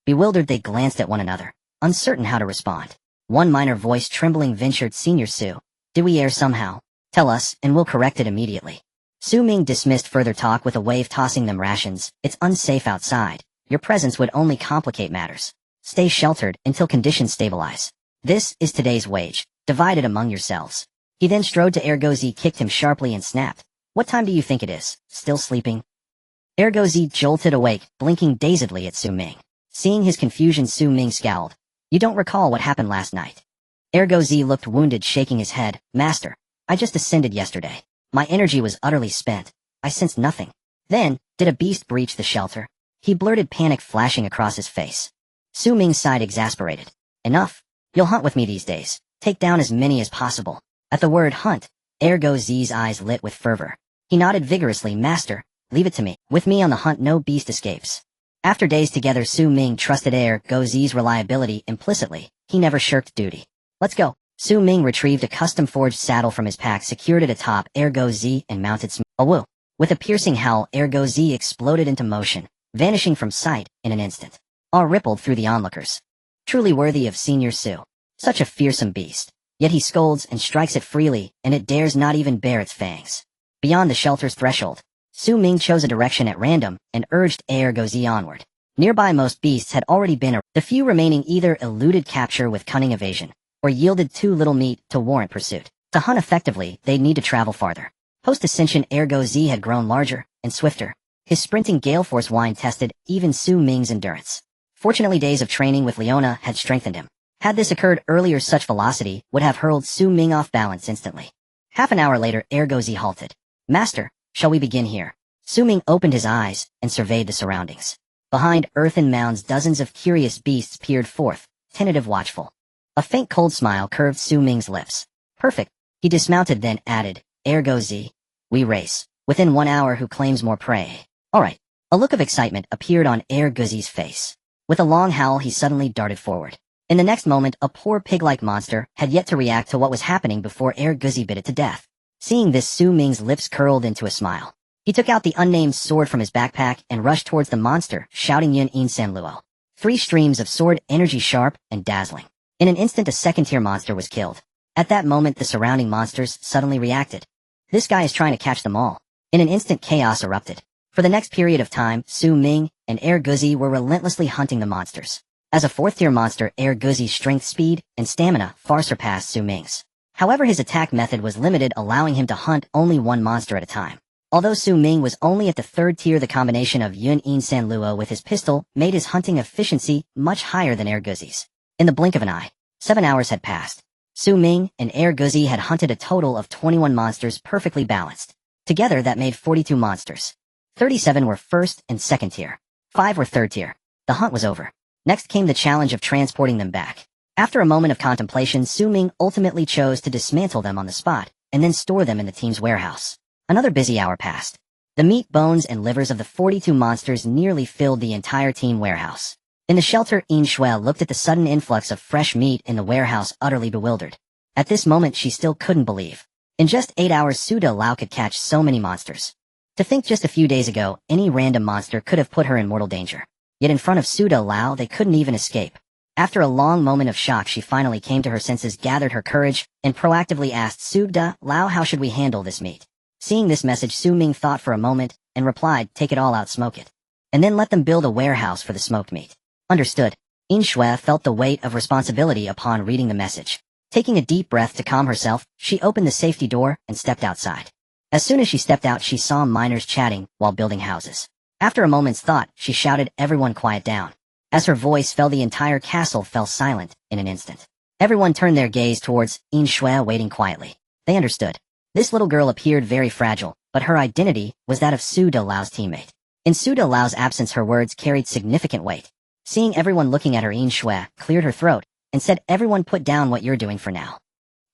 Bewildered, they glanced at one another, uncertain how to respond. One miner voice trembling ventured, Senior Su. Did we err somehow? Tell us, and we'll correct it immediately. Ming dismissed further talk with a wave, tossing them rations. It's unsafe outside. Your presence would only complicate matters. Stay sheltered until conditions stabilize. This is today's wage. Divide it among yourselves. He then strode to Ergozi, kicked him sharply and snapped. What time do you think it is? Still sleeping? Ergozi jolted awake, blinking dazedly at Ming. Seeing his confusion, Ming scowled. You don't recall what happened last night? Ergozi looked wounded, shaking his head. Master, I just ascended yesterday. My energy was utterly spent. I sensed nothing. Then, did a beast breach the shelter? He blurted, panic flashing across his face. Ming sighed, exasperated. Enough. You'll hunt with me these days. Take down as many as possible. At the word hunt, Ergozi's eyes lit with fervor. He nodded vigorously. Master, leave it to me. With me on the hunt, no beast escapes. After days together, Ming trusted Ergozi's reliability implicitly. He never shirked duty. Let's go. Ming retrieved a custom-forged saddle from his pack, secured it atop Ergozi, and mounted Awoo. With a piercing howl, Ergozi exploded into motion, vanishing from sight in an instant. Awe rippled through the onlookers. Truly worthy of Senior Su. Such a fearsome beast. Yet he scolds and strikes it freely, and it dares not even bare its fangs. Beyond the shelter's threshold, Ming chose a direction at random and urged Ergozi onward. Nearby, most beasts had already been the few remaining either eluded capture with cunning evasion, or yielded too little meat to warrant pursuit. To hunt effectively, they'd need to travel farther. Post-ascension, Ergozi had grown larger and swifter. His sprinting gale force whine tested even Ming's endurance. Fortunately, days of training with Leona had strengthened him. Had this occurred earlier, such velocity would have hurled Ming off balance instantly. Half an hour later, Ergozi halted. Master, shall we begin here? Ming opened his eyes and surveyed the surroundings. Behind earthen mounds, dozens of curious beasts peered forth, tentative, watchful. A faint cold smile curved Ming's lips. Perfect. He dismounted, then added, Ergozi, we race. Within 1 hour, who claims more prey? Alright. A look of excitement appeared on Ergozi's face. With a long howl, he suddenly darted forward. In the next moment, a poor pig-like monster had yet to react to what was happening before Ergozi bit it to death. Seeing this, Ming's lips curled into a smile. He took out the unnamed sword from his backpack and rushed towards the monster, shouting Yun In San Luo. 3 streams of sword energy, sharp and dazzling. In an instant, a second-tier monster was killed. At that moment, the surrounding monsters suddenly reacted. This guy is trying to catch them all. In an instant, chaos erupted. For the next period of time, Ming and Ergozi were relentlessly hunting the monsters. As a 4th-tier monster, Ergozi's strength, speed, and stamina far surpassed Ming's. However, his attack method was limited, allowing him to hunt only 1 monster at a time. Although Ming was only at the 3rd tier, the combination of Yun In San Luo with his pistol made his hunting efficiency much higher than Ergozi's. In the blink of an eye, 7 hours had passed. Ming and Ergozi had hunted a total of 21 monsters, perfectly balanced. Together, that made 42 monsters. 37 were 1st and 2nd tier. 5 were 3rd tier. The hunt was over. Next came the challenge of transporting them back. After a moment of contemplation, Ming ultimately chose to dismantle them on the spot, and then store them in the team's warehouse. Another busy hour passed. The meat, bones, and livers of the 42 monsters nearly filled the entire team warehouse. In the shelter, Yishui looked at the sudden influx of fresh meat in the warehouse, utterly bewildered. At this moment, she still couldn't believe. In just 8 hours, Suda Lao could catch so many monsters. To think just a few days ago, any random monster could have put her in mortal danger. Yet in front of Suda Lao, they couldn't even escape. After a long moment of shock, she finally came to her senses, gathered her courage, and proactively asked Suda Lao, how should we handle this meat? Seeing this message, Ming thought for a moment, and replied, take it all out, smoke it. And then let them build a warehouse for the smoked meat. Understood. In Shui felt the weight of responsibility upon reading the message. Taking a deep breath to calm herself, she opened the safety door and stepped outside. As soon as she stepped out, she saw miners chatting while building houses. After a moment's thought, she shouted, everyone quiet down. As her voice fell, the entire castle fell silent in an instant. Everyone turned their gaze towards In Shui, waiting quietly. They understood. This little girl appeared very fragile, but her identity was that of Su De Lao's teammate. In Su De Lao's absence, her words carried significant weight. Seeing everyone looking at her, In Shui cleared her throat and said, everyone put down what you're doing for now.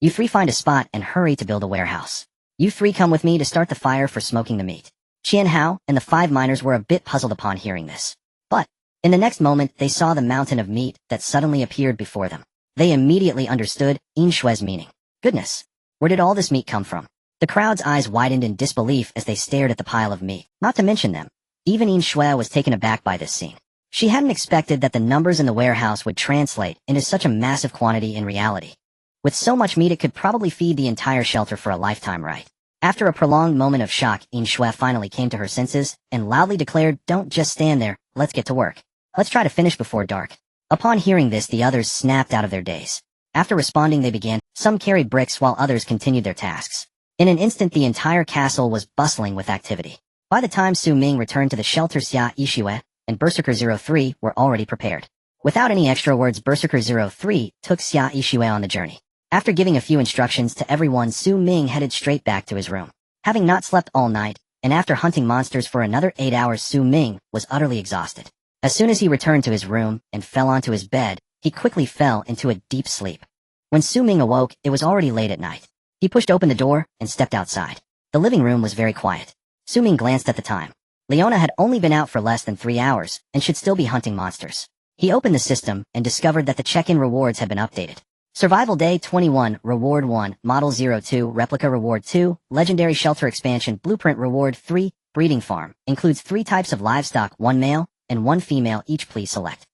You three find a spot and hurry to build a warehouse. You three come with me to start the fire for smoking the meat. Qian Hao and the 5 miners were a bit puzzled upon hearing this. But, in the next moment, they saw the mountain of meat that suddenly appeared before them. They immediately understood In Shui's meaning. Goodness! Where did all this meat come from? The crowd's eyes widened in disbelief as they stared at the pile of meat. Not to mention them. Even In Shui was taken aback by this scene. She hadn't expected that the numbers in the warehouse would translate into such a massive quantity in reality. With so much meat, it could probably feed the entire shelter for a lifetime, right? After a prolonged moment of shock, In Shui finally came to her senses and loudly declared, don't just stand there, let's get to work. Let's try to finish before dark. Upon hearing this, the others snapped out of their daze. After responding, they began. Some carried bricks while others continued their tasks. In an instant, the entire castle was bustling with activity. By the time Su Ming returned to the shelter, Xia Yixue and Berserker 03 were already prepared. Without any extra words, Berserker 03 took Xia Yixue on the journey. After giving a few instructions to everyone, Su Ming headed straight back to his room. Having not slept all night, and after hunting monsters for another 8 hours, Su Ming was utterly exhausted. As soon as he returned to his room and fell onto his bed, he quickly fell into a deep sleep. When Su Ming awoke, it was already late at night. He pushed open the door and stepped outside. The living room was very quiet. Su Ming glanced at the time. Leona had only been out for less than 3 hours and should still be hunting monsters. He opened the system and discovered that the check-in rewards had been updated. Survival Day 21, Reward 1, Model 02, Replica Reward 2, Legendary Shelter Expansion Blueprint Reward 3, Breeding Farm, includes 3 types of livestock, 1 male and 1 female each, please select.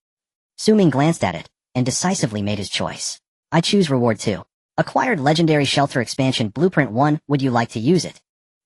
Su Ming glanced at it and decisively made his choice. I choose Reward 2. Acquired Legendary Shelter Expansion Blueprint 1, would you like to use it?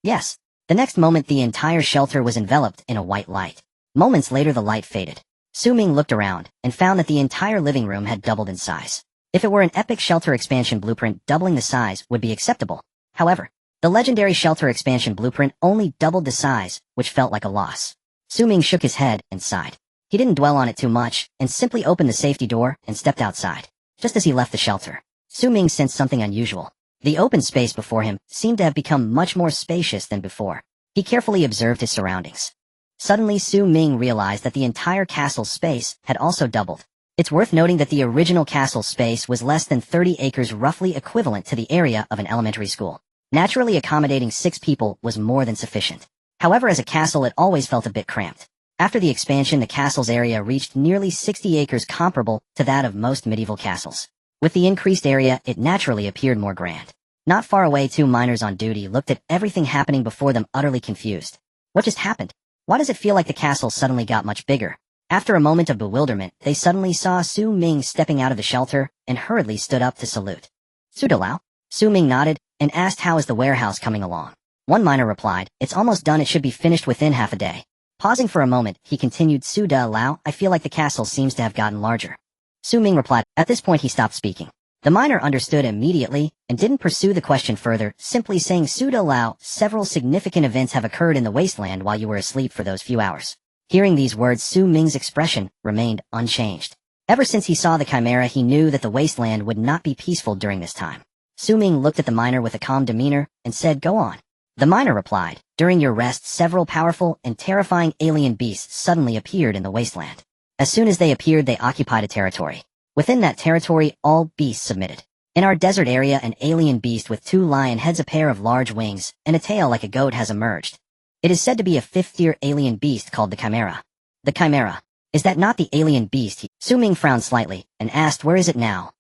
Yes. The next moment, the entire shelter was enveloped in a white light. Moments later, the light faded. Su Ming looked around and found that the entire living room had doubled in size. If it were an epic shelter expansion blueprint, doubling the size would be acceptable. However, the legendary shelter expansion blueprint only doubled the size, which felt like a loss. Su Ming shook his head and sighed. He didn't dwell on it too much and simply opened the safety door and stepped outside. Just as he left the shelter, Su Ming sensed something unusual. The open space before him seemed to have become much more spacious than before. He carefully observed his surroundings. Suddenly, Su Ming realized that the entire castle's space had also doubled. It's worth noting that the original castle space was less than 30 acres, roughly equivalent to the area of an elementary school. Naturally, accommodating 6 people was more than sufficient. However, as a castle, it always felt a bit cramped. After the expansion, the castle's area reached nearly 60 acres, comparable to that of most medieval castles. With the increased area, it naturally appeared more grand. Not far away, 2 miners on duty looked at everything happening before them, utterly confused. What just happened? Why does it feel like the castle suddenly got much bigger? After a moment of bewilderment, they suddenly saw Su Ming stepping out of the shelter and hurriedly stood up to salute. Su De Lao? Su Ming nodded and asked, how is the warehouse coming along? One miner replied, it's almost done, it should be finished within half a day. Pausing for a moment, he continued, Su De Lao, I feel like the castle seems to have gotten larger. Su Ming replied. At this point, he stopped speaking. The miner understood immediately and didn't pursue the question further, simply saying, Su De Lao, several significant events have occurred in the Wasteland while you were asleep for those few hours. Hearing these words, Su Ming's expression remained unchanged. Ever since he saw the Chimera, he knew that the Wasteland would not be peaceful during this time. Su Ming looked at the miner with a calm demeanor and said, go on. The miner replied, during your rest, several powerful and terrifying alien beasts suddenly appeared in the Wasteland. As soon as they appeared, they occupied a territory. Within that territory, all beasts submitted. In our desert area, an alien beast with 2 lion heads, a pair of large wings, and a tail like a goat has emerged. It is said to be a 5th-tier alien beast called the Chimera. The Chimera. Is that not the alien beast? Su Ming frowned slightly and asked, where is it now?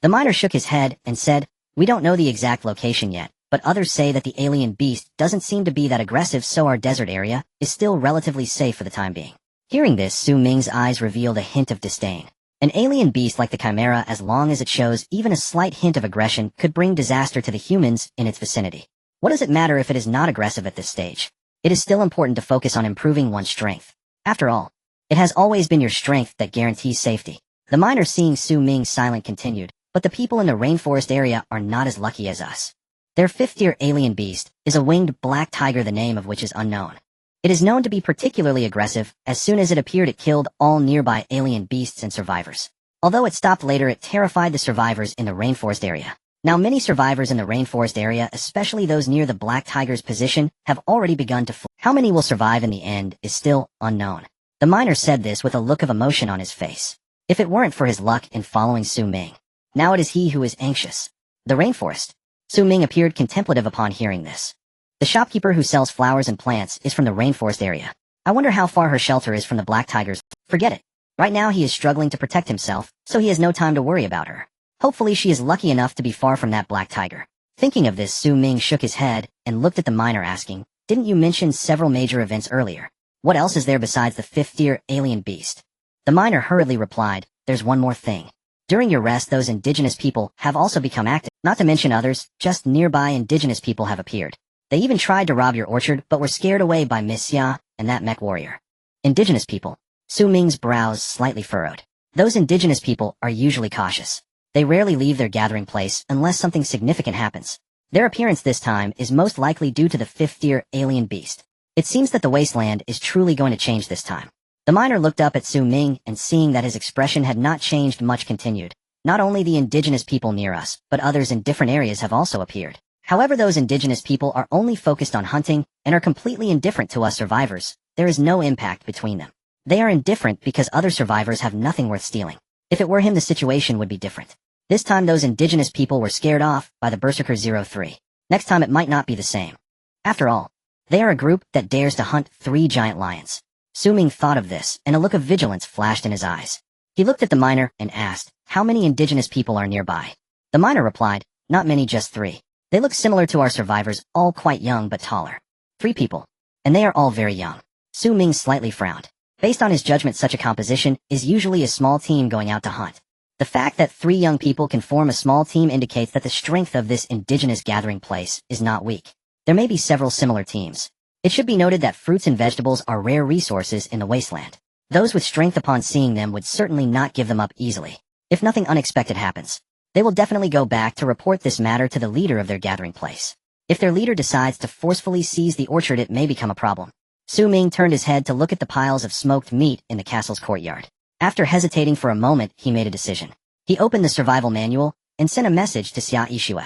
The miner shook his head and said, we don't know the exact location yet, but others say that the alien beast doesn't seem to be that aggressive, so our desert area is still relatively safe for the time being. Hearing this, Su Ming's eyes revealed a hint of disdain. An alien beast like the Chimera, as long as it shows even a slight hint of aggression, could bring disaster to the humans in its vicinity. What does it matter if it is not aggressive at this stage? it is still important to focus on improving one's strength. After all, it has always been your strength that guarantees safety. The miner, seeing Su Ming's silence, continued, but the people in the rainforest area are not as lucky as us. Their fifth-tier alien beast is a winged black tiger, the name of which is unknown. It is known to be particularly aggressive. As soon as it appeared, it killed all nearby alien beasts and survivors. Although it stopped later, it terrified the survivors in the rainforest area. Now many survivors in the rainforest area, especially those near the black tiger's position, have already begun to flee. How many will survive in the end is still unknown. The miner said this with a look of emotion on his face. If it weren't for his luck in following Su Ming, now it is he who is anxious. The rainforest. Su Ming appeared contemplative upon hearing this. The shopkeeper who sells flowers and plants is from the rainforest area. I wonder how far her shelter is from the black tigers. Forget it. Right now he is struggling to protect himself, so he has no time to worry about her. Hopefully she is lucky enough to be far from that black tiger. Thinking of this, Su Ming shook his head and looked at the miner, asking, "Didn't you mention several major events earlier? What else is there besides the fifth-tier alien beast?" The miner hurriedly replied, "There's one more thing. During your rest, those indigenous people have also become active. Not to mention others, just nearby indigenous people have appeared. They even tried to rob your orchard, but were scared away by Miss Xia and that mech warrior." Indigenous people. Su Ming's brows slightly furrowed. Those indigenous people are usually cautious. They rarely leave their gathering place unless something significant happens. Their appearance this time is most likely due to the fifth-tier alien beast. It seems that the Wasteland is truly going to change this time. The miner looked up at Su Ming and, seeing that his expression had not changed much, continued, "Not only the indigenous people near us, but others in different areas have also appeared. However, those indigenous people are only focused on hunting and are completely indifferent to us survivors. There is no impact between them. They are indifferent because other survivors have nothing worth stealing. If it were him, the situation would be different. This time those indigenous people were scared off by the Berserker 03. Next time it might not be the same. After all, they are a group that dares to hunt 3 giant lions." Su Ming thought of this, and a look of vigilance flashed in his eyes. He looked at the miner and asked, "How many indigenous people are nearby?" The miner replied, "Not many, just 3. They look similar to our survivors, all quite young but taller." 3 people. And they are all very young. Su Ming slightly frowned. Based on his judgment, such a composition is usually a small team going out to hunt. The fact that 3 young people can form a small team indicates that the strength of this indigenous gathering place is not weak. There may be several similar teams. It should be noted that fruits and vegetables are rare resources in the Wasteland. Those with strength, upon seeing them, would certainly not give them up easily. If nothing unexpected happens, they will definitely go back to report this matter to the leader of their gathering place. If their leader decides to forcefully seize the orchard, it may become a problem. Su Ming turned his head to look at the piles of smoked meat in the castle's courtyard. After hesitating for a moment, he made a decision. He opened the survival manual and sent a message to Xia Yixue.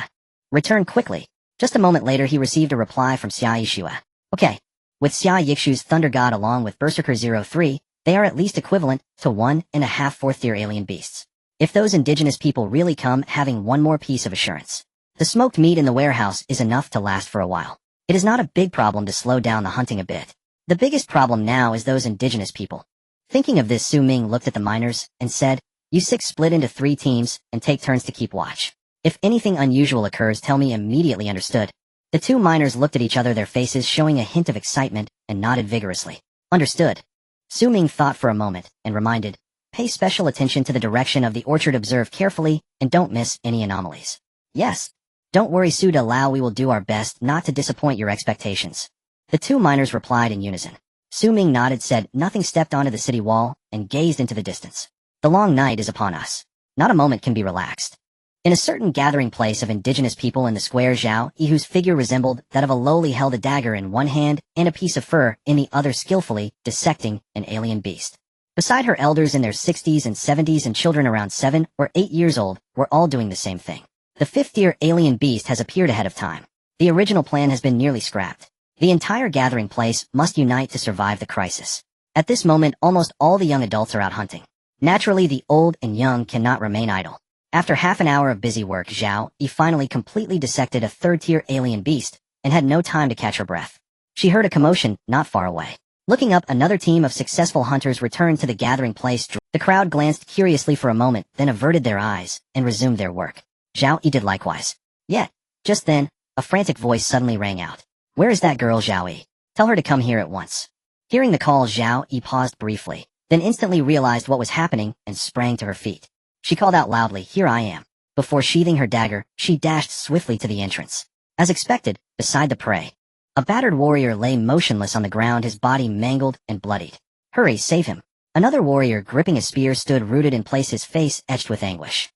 "Return quickly." Just a moment later, he received a reply from Xia Yixue. "Okay." With Xia Yixue's Thunder God along with Berserker 03, they are at least equivalent to 1.5 fourth-tier alien beasts. If those indigenous people really come, having one more piece of assurance. The smoked meat in the warehouse is enough to last for a while. It is not a big problem to slow down the hunting a bit. The biggest problem now is those indigenous people. Thinking of this, Su Ming looked at the miners and said, "You 6 split into 3 teams and take turns to keep watch. If anything unusual occurs, tell me immediately." Understood. The 2 miners looked at each other, their faces showing a hint of excitement, and nodded vigorously. Understood. Su Ming thought for a moment and reminded, "Pay special attention to the direction of the orchard, observe carefully, and don't miss any anomalies." "Yes. Don't worry, Su De Lao, we will do our best not to disappoint your expectations." The 2 miners replied in unison. Su Ming nodded, said nothing, stepped onto the city wall, and gazed into the distance. The long night is upon us. Not a moment can be relaxed. In a certain gathering place of indigenous people in the square, Zhao Yi, whose figure resembled that of a lowly, held a dagger in one hand and a piece of fur in the other, skillfully dissecting an alien beast. Beside her, elders in their 60s and 70s and children around 7 or 8 years old were all doing the same thing. The 5th-tier alien beast has appeared ahead of time. The original plan has been nearly scrapped. The entire gathering place must unite to survive the crisis. At this moment, almost all the young adults are out hunting. Naturally, the old and young cannot remain idle. After half an hour of busy work, Zhao Yi finally completely dissected a 3rd-tier alien beast and had no time to catch her breath. She heard a commotion not far away. Looking up, another team of successful hunters returned to the gathering place. The crowd glanced curiously for a moment, then averted their eyes and resumed their work. Zhao Yi did likewise. Yet, just then, a frantic voice suddenly rang out. "Where is that girl, Zhao Yi? Tell her to come here at once." Hearing the call, Zhao Yi paused briefly, then instantly realized what was happening and sprang to her feet. She called out loudly, "Here I am." Before sheathing her dagger, she dashed swiftly to the entrance. As expected, beside the prey, A battered warrior lay motionless on the ground, his body mangled and bloodied. Hurry, save him. Another warrior gripping a spear stood rooted in place, his face etched with anguish.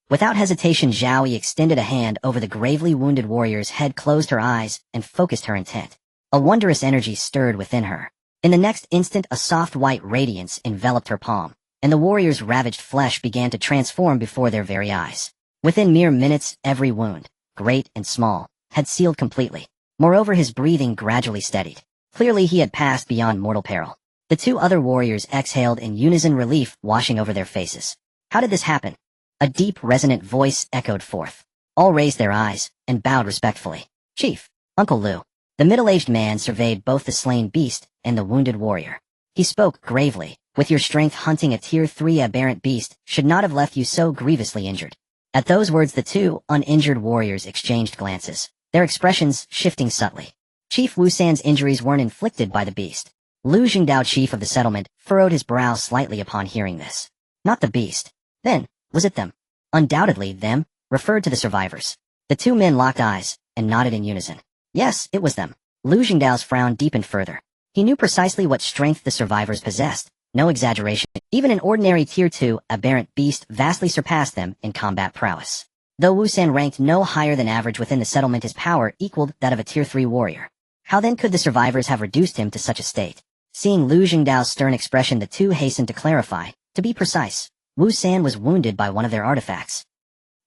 Without hesitation, Zhao Yi extended a hand over the gravely wounded warrior's head, closed her eyes, and focused her intent. A wondrous energy stirred within her. In the next instant, a soft white radiance enveloped her palm, and the warrior's ravaged flesh began to transform before their very eyes. Within mere minutes, every wound, great and small, had sealed completely. Moreover, his breathing gradually steadied. Clearly he had passed beyond mortal peril. The two other warriors exhaled in unison, relief washing over their faces. How did this happen? A deep, resonant voice echoed forth. All raised their eyes and bowed respectfully. Chief, Uncle Lu. The middle-aged man surveyed both the slain beast and the wounded warrior. He spoke gravely. With your strength, hunting a Tier 3 aberrant beast should not have left you so grievously injured. At those words, the two uninjured warriors exchanged glances, their expressions shifting subtly. Chief Wusan's injuries weren't inflicted by the beast. Lu Jingdao, chief of the settlement, furrowed his brow slightly upon hearing this. Not the beast. Then, was it them? Undoubtedly them, referred to the survivors. The two men locked eyes and nodded in unison. Yes, it was them. Lu Jingdao's frown deepened further. He knew precisely what strength the survivors possessed. No exaggeration. Even an ordinary Tier 2 aberrant beast vastly surpassed them in combat prowess. Though Wusan ranked no higher than average within the settlement, his power equaled that of a Tier 3 warrior. How then could the survivors have reduced him to such a state? Seeing Lu Jingdao's stern expression, the two hastened to clarify. To be precise, Wusan was wounded by one of their artifacts.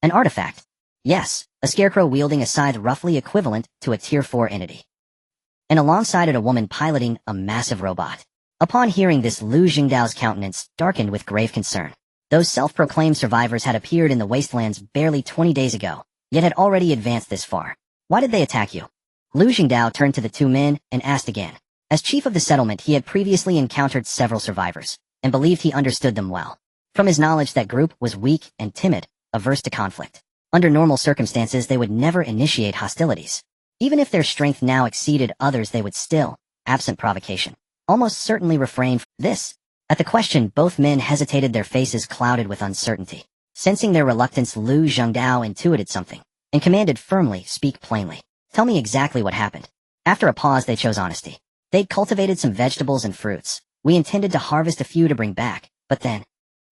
An artifact? Yes, a scarecrow wielding a scythe roughly equivalent to a Tier 4 entity. And alongside it a woman piloting a massive robot. Upon hearing this, Lu Jingdao's countenance darkened with grave concern. Those self-proclaimed survivors had appeared in the Wastelands barely 20 days ago, yet had already advanced this far. Why did they attack you? Lu Jingdao turned to the two men and asked again. As chief of the settlement, he had previously encountered several survivors, and believed he understood them well. From his knowledge, that group was weak and timid, averse to conflict. Under normal circumstances, they would never initiate hostilities. Even if their strength now exceeded others, they would still, absent provocation, almost certainly refrain from this. At the question, both men hesitated, their faces clouded with uncertainty. Sensing their reluctance, Lu Jingdao intuited something, and commanded firmly, speak plainly. Tell me exactly what happened. After a pause, they chose honesty. They'd cultivated some vegetables and fruits. We intended to harvest a few to bring back, but then...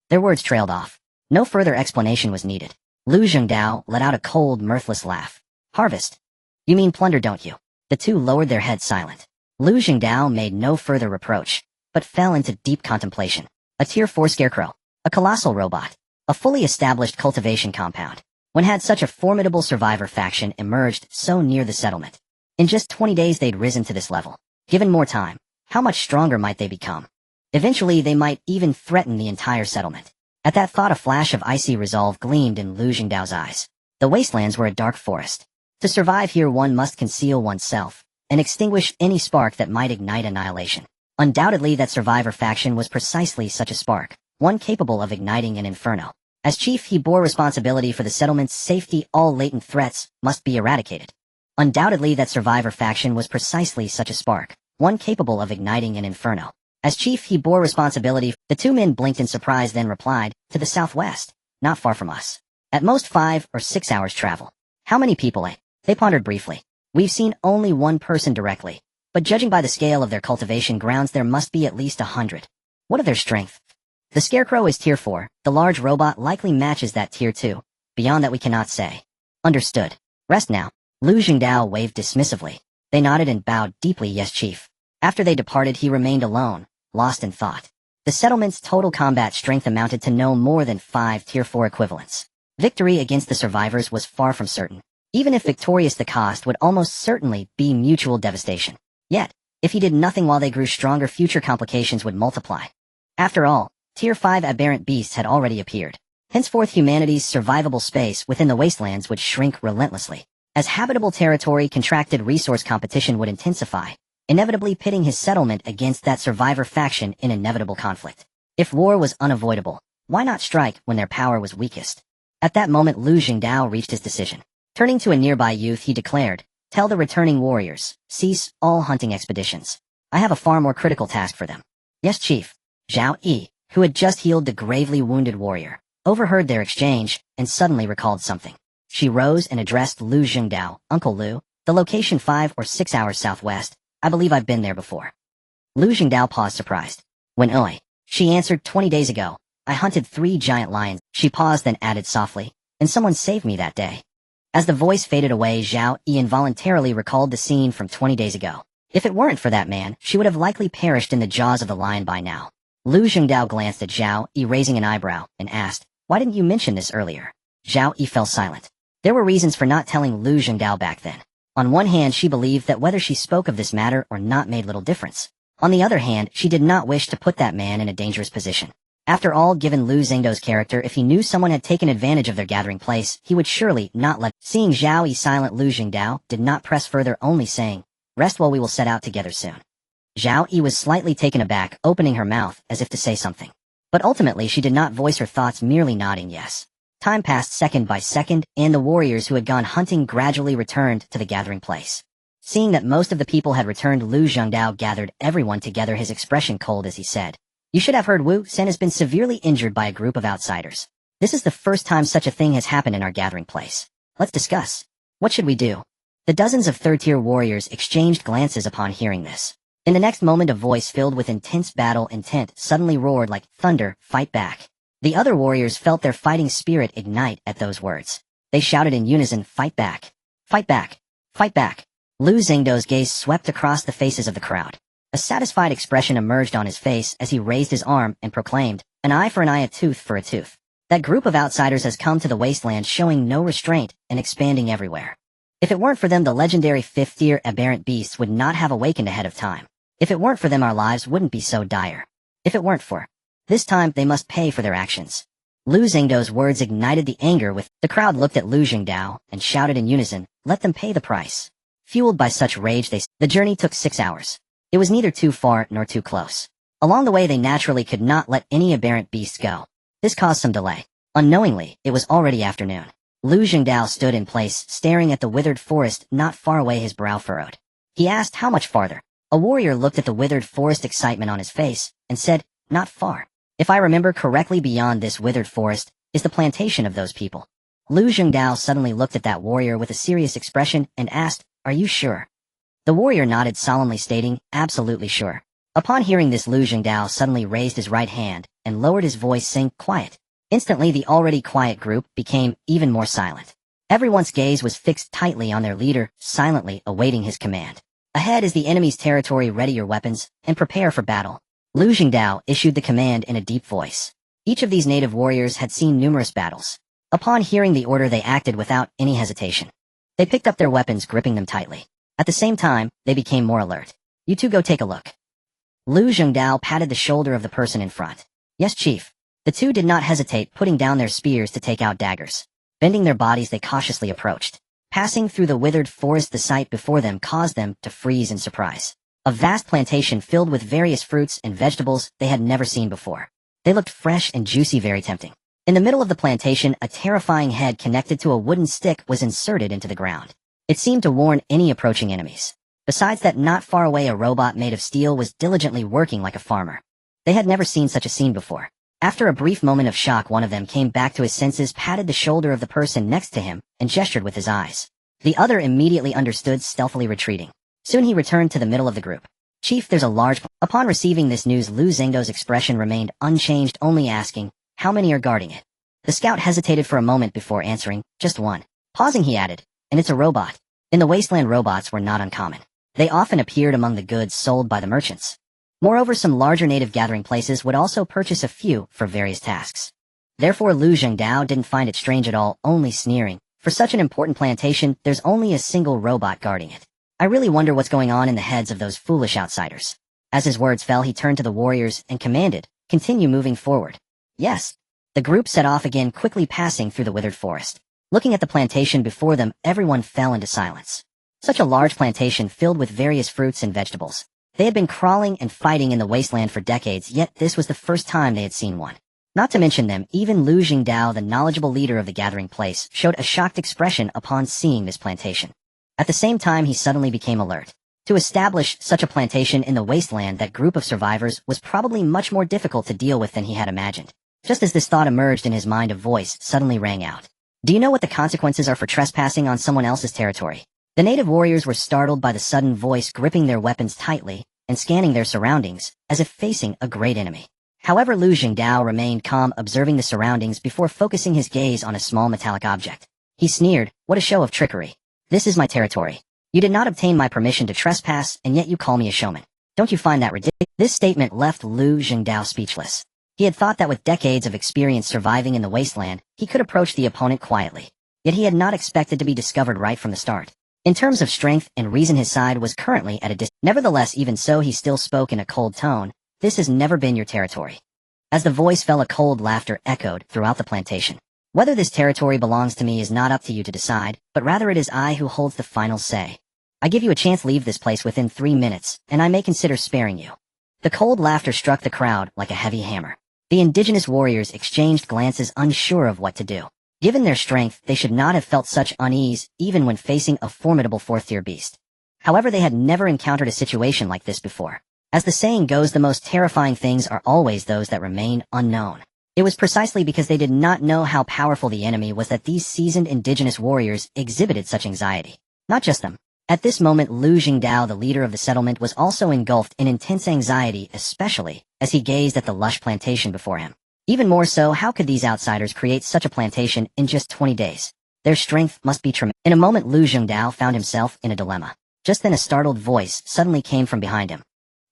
Their words trailed off. No further explanation was needed. Lu Jingdao let out a cold, mirthless laugh. Harvest? You mean plunder, don't you? The two lowered their heads, silent. Lu Jingdao made no further reproach, but fell into deep contemplation. A Tier 4 scarecrow. A colossal robot. A fully established cultivation compound. When had such a formidable survivor faction emerged so near the settlement? In just 20 days they'd risen to this level. Given more time, how much stronger might they become? Eventually they might even threaten the entire settlement. At that thought, a flash of icy resolve gleamed in Lu Jingdao's eyes. The Wastelands were a dark forest. To survive here one must conceal oneself, and extinguish any spark that might ignite annihilation. Undoubtedly that survivor faction was precisely such a spark, one capable of igniting an inferno. As chief, he bore responsibility for the settlement's safety. All latent threats must be eradicated. Undoubtedly that survivor faction was precisely such a spark, one capable of igniting an inferno. As chief, he bore responsibility. The two men blinked in surprise, then replied, to the southwest, not far from us. At most 5 or 6 hours travel. How many people, eh? They pondered briefly. We've seen only one person directly, but judging by the scale of their cultivation grounds, there must be at least 100. What of their strength? The scarecrow is Tier 4, the large robot likely matches that Tier 2. Beyond that we cannot say. Understood. Rest now. Lu Jingdao waved dismissively. They nodded and bowed deeply. Yes, chief. After they departed, he remained alone, lost in thought. The settlement's total combat strength amounted to no more than 5 Tier 4 equivalents. Victory against the survivors was far from certain. Even if victorious, the cost would almost certainly be mutual devastation. Yet, if he did nothing while they grew stronger, future complications would multiply. After all, Tier 5 aberrant beasts had already appeared. Henceforth humanity's survivable space within the Wastelands would shrink relentlessly. As habitable territory contracted, resource competition would intensify, inevitably pitting his settlement against that survivor faction in inevitable conflict. If war was unavoidable, why not strike when their power was weakest? At that moment Lu Jingdao reached his decision. Turning to a nearby youth, he declared, "Tell the returning warriors, cease all hunting expeditions. I have a far more critical task for them." Yes, chief. Zhao Yi, who had just healed the gravely wounded warrior, overheard their exchange and suddenly recalled something. She rose and addressed Lu Jingdao. "Uncle Lu, The location 5 or 6 hours southwest. I believe I've been there before. Lu Jingdao paused surprised. When oi. She answered 20 days ago. I hunted 3 giant lions. She paused then added softly. And someone saved me that day. As the voice faded away, Zhao Yi involuntarily recalled the scene from 20 days ago. If it weren't for that man, she would have likely perished in the jaws of the lion by now. Lu Jingdao glanced at Zhao Yi raising an eyebrow, and asked, why didn't you mention this earlier? Zhao Yi fell silent. There were reasons for not telling Lu Jingdao back then. On one hand, she believed that whether she spoke of this matter or not made little difference. On the other hand, she did not wish to put that man in a dangerous position. After all, given Lu Zhengdo's character, if he knew someone had taken advantage of their gathering place, he would surely not let. Seeing Zhao Yi silent, Lu Jingdao did not press further, only saying, rest while we will set out together soon. Zhao Yi was slightly taken aback, opening her mouth as if to say something. But ultimately she did not voice her thoughts, merely nodding yes. Time passed second by second, and the warriors who had gone hunting gradually returned to the gathering place. Seeing that most of the people had returned, Lu Zhengdao gathered everyone together, his expression cold as he said, you should have heard Wu Sen has been severely injured by a group of outsiders. This is the first time such a thing has happened in our gathering place. Let's discuss. What should we do? The dozens of third-tier warriors exchanged glances upon hearing this. In the next moment, a voice filled with intense battle intent suddenly roared like thunder, fight back. The other warriors felt their fighting spirit ignite at those words. They shouted in unison, fight back. Fight back. Fight back. Lu Zhengdo's gaze swept across the faces of the crowd. A satisfied expression emerged on his face as he raised his arm and proclaimed, an eye for an eye, a tooth for a tooth. That group of outsiders has come to the Wasteland, showing no restraint and expanding everywhere. If it weren't for them, the legendary 5th-tier aberrant beasts would not have awakened ahead of time. If it weren't for them, our lives wouldn't be so dire. If it weren't for this time, they must pay for their actions. Lu Zhengdo's words ignited the anger with the crowd looked at Lu Jingdao and shouted in unison, let them pay the price. Fueled by such rage, the journey took 6 hours. It was neither too far nor too close. Along the way, they naturally could not let any aberrant beasts go. This caused some delay. Unknowingly, it was already afternoon. Lu Jingdao stood in place, staring at the withered forest not far away, his brow furrowed. He asked how much farther. A warrior looked at the withered forest, excitement on his face, and said, not far. If I remember correctly, beyond this withered forest is the plantation of those people. Lu Jingdao suddenly looked at that warrior with a serious expression and asked, are you sure? The warrior nodded solemnly, stating, absolutely sure. Upon hearing this, Lu Jingdao suddenly raised his right hand and lowered his voice, saying, quiet. Instantly, the already quiet group became even more silent. Everyone's gaze was fixed tightly on their leader, silently awaiting his command. Ahead is the enemy's territory, ready your weapons, and prepare for battle. Lu Jingdao issued the command in a deep voice. Each of these native warriors had seen numerous battles. Upon hearing the order, they acted without any hesitation. They picked up their weapons, gripping them tightly. At the same time, they became more alert. You two go take a look. Lu Jingdao patted the shoulder of the person in front. Yes, chief. The two did not hesitate, putting down their spears to take out daggers. Bending their bodies, they cautiously approached. Passing through the withered forest, the sight before them caused them to freeze in surprise. A vast plantation filled with various fruits and vegetables they had never seen before. They looked fresh and juicy, very tempting. In the middle of the plantation, a terrifying head connected to a wooden stick was inserted into the ground. It seemed to warn any approaching enemies. Besides that, not far away, a robot made of steel was diligently working like a farmer. They had never seen such a scene before. After a brief moment of shock, one of them came back to his senses, patted the shoulder of the person next to him, and gestured with his eyes. The other immediately understood, stealthily retreating. Soon he returned to the middle of the group. Chief, there's a large... Upon receiving this news, Lu Zhengdo's expression remained unchanged, only asking, how many are guarding it? The scout hesitated for a moment before answering, just one. Pausing, he added, and it's a robot. In the Wasteland, robots were not uncommon. They often appeared among the goods sold by the merchants. Moreover, some larger native gathering places would also purchase a few for various tasks. Therefore, Lu Zhengdao didn't find it strange at all, only sneering. For such an important plantation, there's only a single robot guarding it. I really wonder what's going on in the heads of those foolish outsiders. As his words fell, he turned to the warriors and commanded, continue moving forward. Yes. The group set off again, quickly passing through the withered forest. Looking at the plantation before them, everyone fell into silence. Such a large plantation filled with various fruits and vegetables. They had been crawling and fighting in the Wasteland for decades, yet this was the first time they had seen one. Not to mention them, even Lu Jingdao, the knowledgeable leader of the gathering place, showed a shocked expression upon seeing this plantation. At the same time, he suddenly became alert. To establish such a plantation in the Wasteland, that group of survivors was probably much more difficult to deal with than he had imagined. Just as this thought emerged in his mind, a voice suddenly rang out. Do you know what the consequences are for trespassing on someone else's territory? The native warriors were startled by the sudden voice, gripping their weapons tightly and scanning their surroundings as if facing a great enemy. However, Lu Jingdao remained calm, observing the surroundings before focusing his gaze on a small metallic object. He sneered, "What a show of trickery. This is my territory. You did not obtain my permission to trespass, and yet you call me a showman. Don't you find that ridiculous?" This statement left Lu Jingdao speechless. He had thought that with decades of experience surviving in the Wasteland, he could approach the opponent quietly. Yet he had not expected to be discovered right from the start. In terms of strength and reason, his side was currently at a distance. Nevertheless, even so, he still spoke in a cold tone. "This has never been your territory." As the voice fell, a cold laughter echoed throughout the plantation. "Whether this territory belongs to me is not up to you to decide, but rather it is I who holds the final say. I give you a chance to leave this place within 3 minutes, and I may consider sparing you." The cold laughter struck the crowd like a heavy hammer. The indigenous warriors exchanged glances, unsure of what to do. Given their strength, they should not have felt such unease, even when facing a formidable fourth-tier beast. However, they had never encountered a situation like this before. As the saying goes, the most terrifying things are always those that remain unknown. It was precisely because they did not know how powerful the enemy was that these seasoned indigenous warriors exhibited such anxiety. Not just them. At this moment, Lu Jingdao, the leader of the settlement, was also engulfed in intense anxiety, especially as he gazed at the lush plantation before him. Even more so, how could these outsiders create such a plantation in just 20 days? Their strength must be tremendous. In a moment, Lu Jingdao found himself in a dilemma. Just then a startled voice suddenly came from behind him.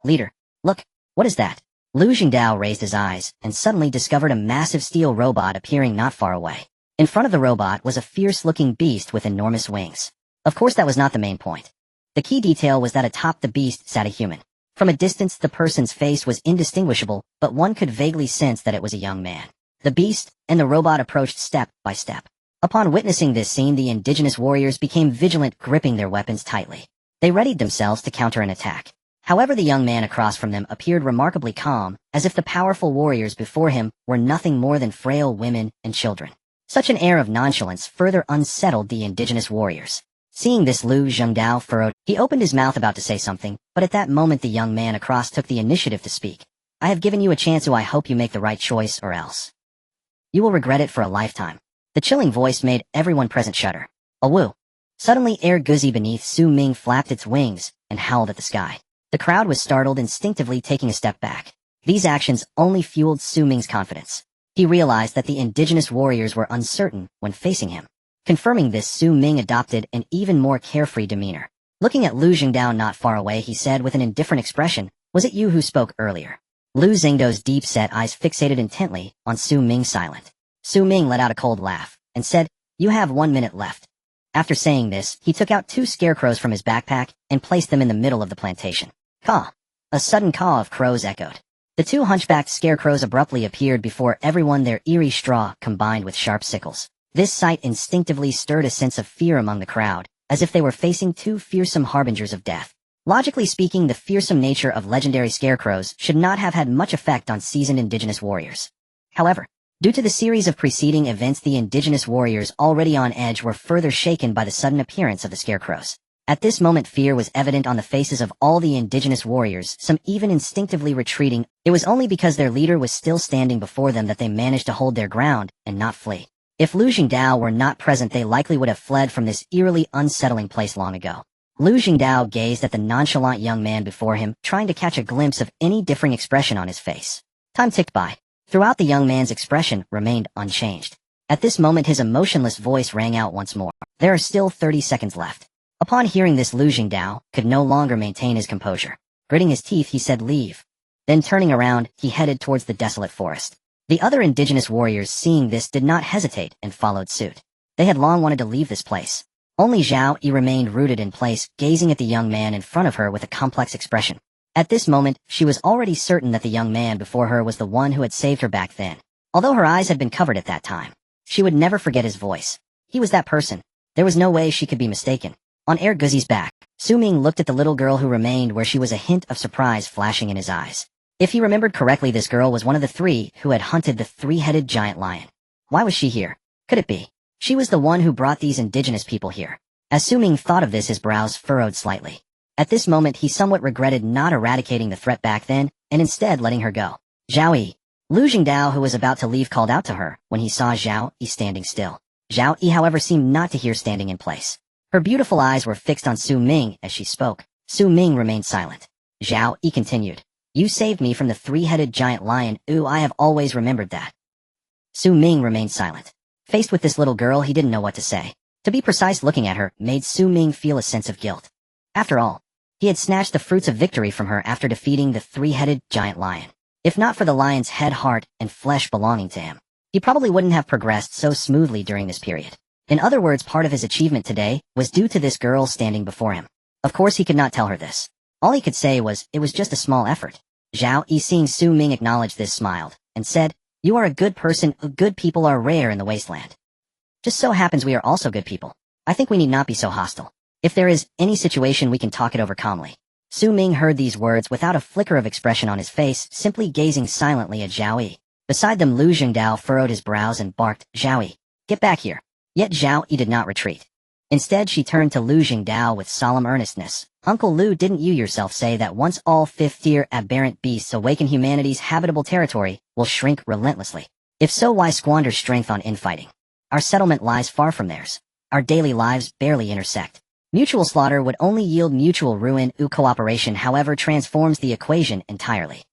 "Leader, look, what is that?" Lu Jingdao raised his eyes and suddenly discovered a massive steel robot appearing not far away. In front of the robot was a fierce-looking beast with enormous wings. Of course, that was not the main point. The key detail was that atop the beast sat a human. From a distance, the person's face was indistinguishable, but one could vaguely sense that it was a young man. The beast and the robot approached step by step. Upon witnessing this scene, the indigenous warriors became vigilant, gripping their weapons tightly. They readied themselves to counter an attack. However, the young man across from them appeared remarkably calm, as if the powerful warriors before him were nothing more than frail women and children. Such an air of nonchalance further unsettled the indigenous warriors. Seeing this, Lu Jingdao furrowed. He opened his mouth about to say something, but at that moment the young man across took the initiative to speak. "I have given you a chance, so I hope you make the right choice, or else you will regret it for a lifetime." The chilling voice made everyone present shudder. A woo. Suddenly, air guzzi beneath Su Ming flapped its wings and howled at the sky. The crowd was startled, instinctively taking a step back. These actions only fueled Su Ming's confidence. He realized that the indigenous warriors were uncertain when facing him. Confirming this, Su Ming adopted an even more carefree demeanor. Looking at Lu Jingdao not far away, he said with an indifferent expression, "Was it you who spoke earlier?" Lu Jingdao's deep-set eyes fixated intently on Su Ming, silent. Su Ming let out a cold laugh and said, "You have 1 minute left." After saying this, he took out 2 scarecrows from his backpack and placed them in the middle of the plantation. Caw! A sudden caw of crows echoed. The 2 hunchbacked scarecrows abruptly appeared before everyone, their eerie straw combined with sharp sickles. This sight instinctively stirred a sense of fear among the crowd, as if they were facing 2 fearsome harbingers of death. Logically speaking, the fearsome nature of legendary scarecrows should not have had much effect on seasoned indigenous warriors. However, due to the series of preceding events, the indigenous warriors already on edge were further shaken by the sudden appearance of the scarecrows. At this moment, fear was evident on the faces of all the indigenous warriors, some even instinctively retreating. It was only because their leader was still standing before them that they managed to hold their ground and not flee. If Lu Jingdao were not present, they likely would have fled from this eerily unsettling place long ago. Lu Jingdao gazed at the nonchalant young man before him, trying to catch a glimpse of any differing expression on his face. Time ticked by. Throughout, the young man's expression remained unchanged. At this moment, his emotionless voice rang out once more. "There are still 30 seconds left." Upon hearing this, Lu Jingdao could no longer maintain his composure. Gritting his teeth, he said, "Leave." Then turning around, he headed towards the desolate forest. The other indigenous warriors, seeing this, did not hesitate and followed suit. They had long wanted to leave this place. Only Zhao Yi remained rooted in place, gazing at the young man in front of her with a complex expression. At this moment, she was already certain that the young man before her was the one who had saved her back then. Although her eyes had been covered at that time, she would never forget his voice. He was that person. There was no way she could be mistaken. On Air Guzzi's back, Su Ming looked at the little girl who remained where she was, a hint of surprise flashing in his eyes. If he remembered correctly, this girl was one of the 3 who had hunted the 3-headed giant lion. Why was she here? Could it be she was the one who brought these indigenous people here? As Su Ming thought of this, his brows furrowed slightly. At this moment, he somewhat regretted not eradicating the threat back then, and instead letting her go. "Zhao Yi." Lu Jingdao, who was about to leave, called out to her when he saw Zhao Yi standing still. Zhao Yi, however, seemed not to hear, standing in place. Her beautiful eyes were fixed on Su Ming as she spoke. Su Ming remained silent. Zhao Yi continued. You saved me from the three-headed giant lion. Ooh, I have always remembered that. Su Ming remained silent. Faced with this little girl, he didn't know what to say. To be precise, looking at her made Su Ming feel a sense of guilt. After all, he had snatched the fruits of victory from her after defeating the three-headed giant lion. If not for the lion's head, heart, and flesh belonging to him, he probably wouldn't have progressed so smoothly during this period. In other words, part of his achievement today was due to this girl standing before him. Of course, he could not tell her this. All he could say was, it was just a small effort. Zhao Yi, seeing Su Ming acknowledge this, smiled, and said, You are a good person. Good people are rare in the Wasteland. Just so happens we are also good people. I think we need not be so hostile. If there is any situation, we can talk it over calmly. Su Ming heard these words without a flicker of expression on his face, simply gazing silently at Zhao Yi. Beside them, Lu Jingdao furrowed his brows and barked, Zhao Yi, get back here. Yet Zhao Yi did not retreat. Instead, she turned to Lu Jingdao with solemn earnestness. Uncle Lu, didn't you yourself say that once all fifth-tier aberrant beasts awaken, humanity's habitable territory will shrink relentlessly? If so, why squander strength on infighting? Our settlement lies far from theirs. Our daily lives barely intersect. Mutual slaughter would only yield mutual ruin. Cooperation, however, transforms the equation entirely.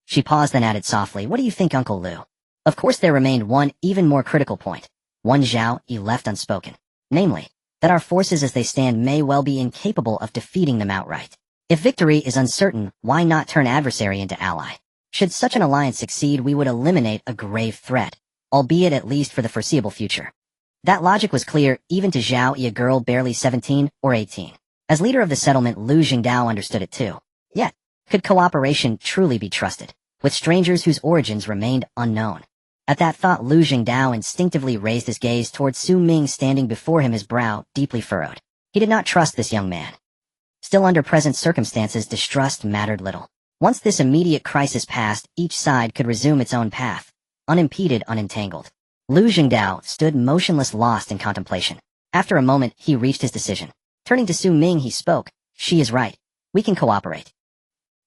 She paused, then added softly, What do you think, Uncle Lu? Of course, there remained one even more critical point. One Zhao Yi left unspoken. Namely, that our forces as they stand may well be incapable of defeating them outright. If victory is uncertain, why not turn adversary into ally? Should such an alliance succeed, we would eliminate a grave threat, albeit at least for the foreseeable future. That logic was clear even to Zhao Yi, a girl barely 17 or 18. As leader of the settlement, Lu Jingdao understood it too. Yet, could cooperation truly be trusted with strangers whose origins remained unknown? At that thought, Lu Jingdao instinctively raised his gaze towards Su Ming standing before him, his brow deeply furrowed. He did not trust this young man. Still, under present circumstances, distrust mattered little. Once this immediate crisis passed, each side could resume its own path, unimpeded, unentangled. Lu Jingdao stood motionless, lost in contemplation. After a moment, he reached his decision. Turning to Su Ming, he spoke, She is right. We can cooperate.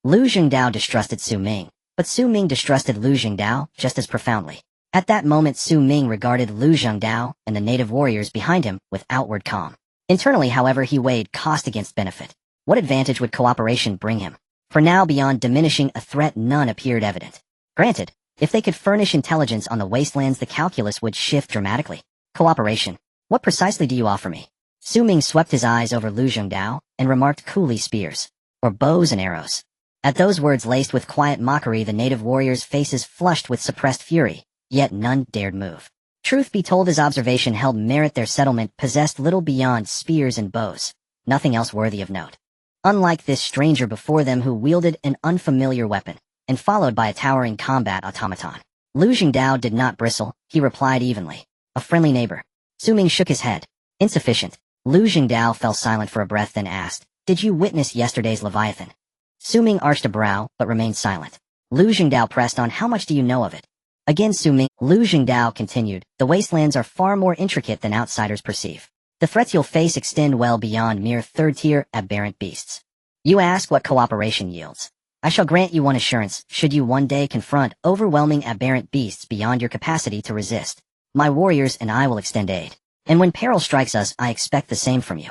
Lu Jingdao distrusted Su Ming, but Su Ming distrusted Lu Jingdao just as profoundly. At that moment, Su Ming regarded Lu Jingdao and the native warriors behind him with outward calm. Internally, however, he weighed cost against benefit. What advantage would cooperation bring him? For now, beyond diminishing a threat, none appeared evident. Granted, if they could furnish intelligence on the wastelands, the calculus would shift dramatically. Cooperation. What precisely do you offer me? Su Ming swept his eyes over Lu Jingdao and remarked coolly, Spears, or bows and arrows. At those words laced with quiet mockery, the native warriors' faces flushed with suppressed fury. Yet none dared move. Truth be told, his observation held merit. Their settlement possessed little beyond spears and bows, nothing else worthy of note. Unlike this stranger before them who wielded an unfamiliar weapon, and followed by a towering combat automaton. Lu Jingdao did not bristle, he replied evenly. A friendly neighbor. Su Ming shook his head. Insufficient. Lu Jingdao fell silent for a breath, then asked, Did you witness yesterday's Leviathan? Su Ming arched a brow, but remained silent. Lu Jingdao pressed on, How much do you know of it? Again Su Ming. Lu Jingdao continued, The wastelands are far more intricate than outsiders perceive. The threats you'll face extend well beyond mere third-tier aberrant beasts. You ask what cooperation yields. I shall grant you one assurance: should you one day confront overwhelming aberrant beasts beyond your capacity to resist, my warriors and I will extend aid. And when peril strikes us, I expect the same from you.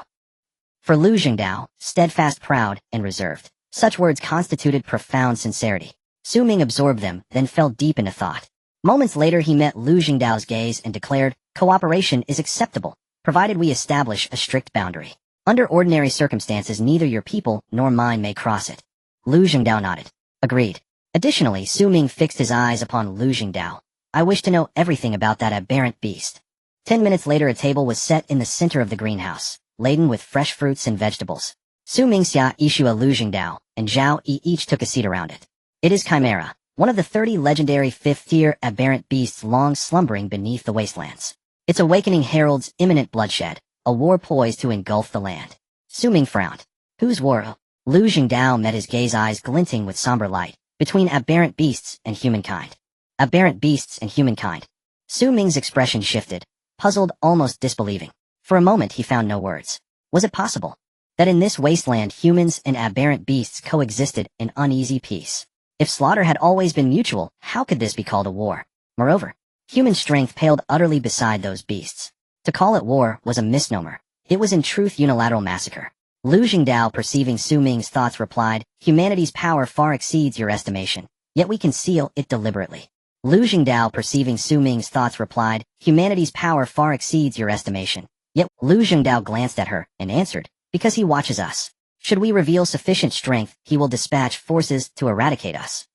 For Lu Jingdao, steadfast, proud, and reserved, such words constituted profound sincerity. Su Ming absorbed them, then fell deep into thought. Moments later, he met Lu Jingdao's gaze and declared, Cooperation is acceptable, provided we establish a strict boundary. Under ordinary circumstances, neither your people nor mine may cross it. Lu Jingdao nodded. Agreed. Additionally, Su Ming fixed his eyes upon Lu Jingdao. I wish to know everything about that aberrant beast. 10 minutes later, a table was set in the center of the greenhouse, laden with fresh fruits and vegetables. Su Ming, Xia Yishua, Lu Jingdao, and Zhao Yi each took a seat around it. It is Chimera, one of the 30 legendary fifth-tier aberrant beasts long slumbering beneath the wastelands. Its awakening heralds imminent bloodshed, a war poised to engulf the land. Su Ming frowned. Whose war? Lu Jingdao met his gaze, eyes glinting with somber light, between aberrant beasts and humankind. Aberrant beasts and humankind. Su Ming's expression shifted, puzzled, almost disbelieving. For a moment he found no words. Was it possible that in this wasteland humans and aberrant beasts coexisted in uneasy peace? If slaughter had always been mutual, how could this be called a war? Moreover, human strength paled utterly beside those beasts. To call it war was a misnomer. It was in truth unilateral massacre. Lu Jingdao, perceiving Su Ming's thoughts, replied, humanity's power far exceeds your estimation, yet we conceal it deliberately. Lu Jingdao, perceiving Su Ming's thoughts, replied, humanity's power far exceeds your estimation, yet Lu Jingdao glanced at her and answered, because he watches us. Should we reveal sufficient strength, he will dispatch forces to eradicate us.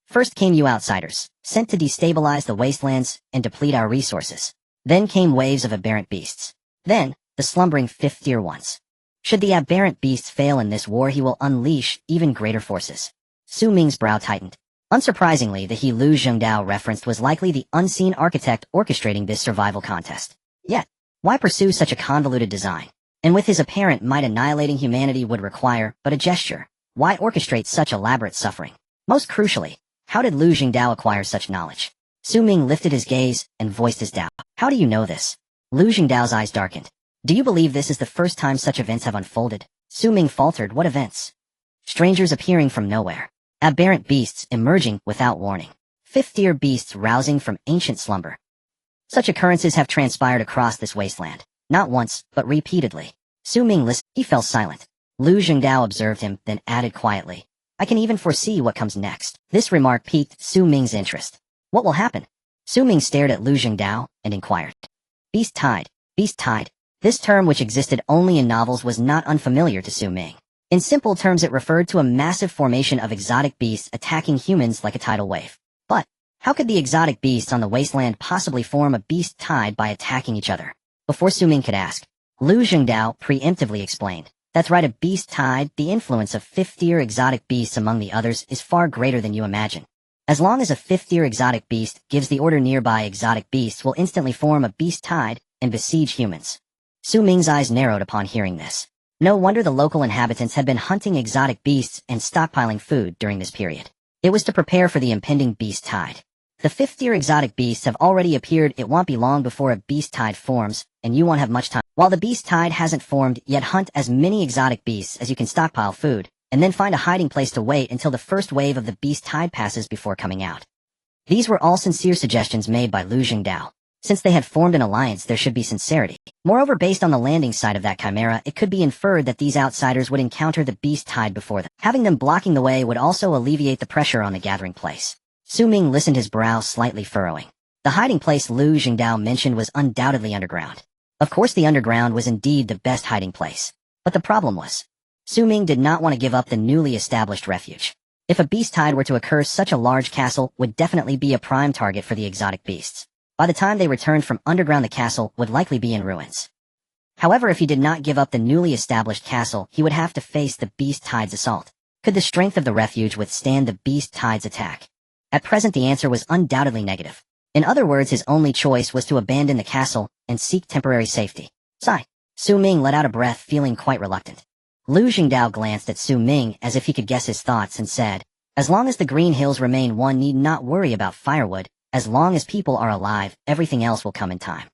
First came you outsiders, sent to destabilize the wastelands and deplete our resources. Then came waves of aberrant beasts. Then, the slumbering fifth-tier ones. Should the aberrant beasts fail in this war, he will unleash even greater forces. Su Ming's brow tightened. Unsurprisingly, the he Lu Jingdao referenced was likely the unseen architect orchestrating this survival contest. Yet, why pursue such a convoluted design? And with his apparent might, annihilating humanity would require but a gesture. Why orchestrate such elaborate suffering? Most crucially, how did Lu Jingdao acquire such knowledge? Su Ming lifted his gaze and voiced his doubt. How do you know this? Lu Jingdao's eyes darkened. Do you believe this is the first time such events have unfolded? Su Ming faltered. What events? Strangers appearing from nowhere. Aberrant beasts emerging without warning. Fifth-tier beasts rousing from ancient slumber. Such occurrences have transpired across this wasteland. Not once, but repeatedly. Su Ming listened. He fell silent. Lu Jingdao observed him, then added quietly, I can even foresee what comes next. This remark piqued Su Ming's interest. What will happen? Su Ming stared at Lu Jingdao and inquired. Beast tide. Beast tide. This term, which existed only in novels, was not unfamiliar to Su Ming. In simple terms, it referred to a massive formation of exotic beasts attacking humans like a tidal wave. But, how could the exotic beasts on the wasteland possibly form a beast tide by attacking each other? Before Su Ming could ask, Lu Jingdao preemptively explained. That's right, a beast tide. The influence of fifth-tier exotic beasts among the others is far greater than you imagine. As long as a fifth-tier exotic beast gives the order, nearby exotic beasts will instantly form a beast tide and besiege humans. Su Ming's eyes narrowed upon hearing this. No wonder the local inhabitants had been hunting exotic beasts and stockpiling food during this period. It was to prepare for the impending beast tide. The fifth-tier exotic beasts have already appeared. It won't be long before a beast tide forms, and you won't have much time. While the beast tide hasn't formed yet, hunt as many exotic beasts as you can, stockpile food, and then find a hiding place to wait until the first wave of the beast tide passes before coming out. These were all sincere suggestions made by Lu Jingdao. Since they had formed an alliance, there should be sincerity. Moreover, based on the landing site of that chimera, it could be inferred that these outsiders would encounter the beast tide before them. Having them blocking the way would also alleviate the pressure on the gathering place. Su Ming listened, his brow slightly furrowing. The hiding place Lu Jingdao mentioned was undoubtedly underground. Of course, the underground was indeed the best hiding place. But the problem was, Su Ming did not want to give up the newly established refuge. If a beast tide were to occur, such a large castle would definitely be a prime target for the exotic beasts. By the time they returned from underground, the castle would likely be in ruins. However, if he did not give up the newly established castle, he would have to face the beast tide's assault. Could the strength of the refuge withstand the beast tide's attack? At present, the answer was undoubtedly negative. In other words, his only choice was to abandon the castle and seek temporary safety. Sigh. Su Ming let out a breath, feeling quite reluctant. Lu Jingdao glanced at Su Ming as if he could guess his thoughts and said, as long as the green hills remain, one need not worry about firewood. As long as people are alive, everything else will come in time.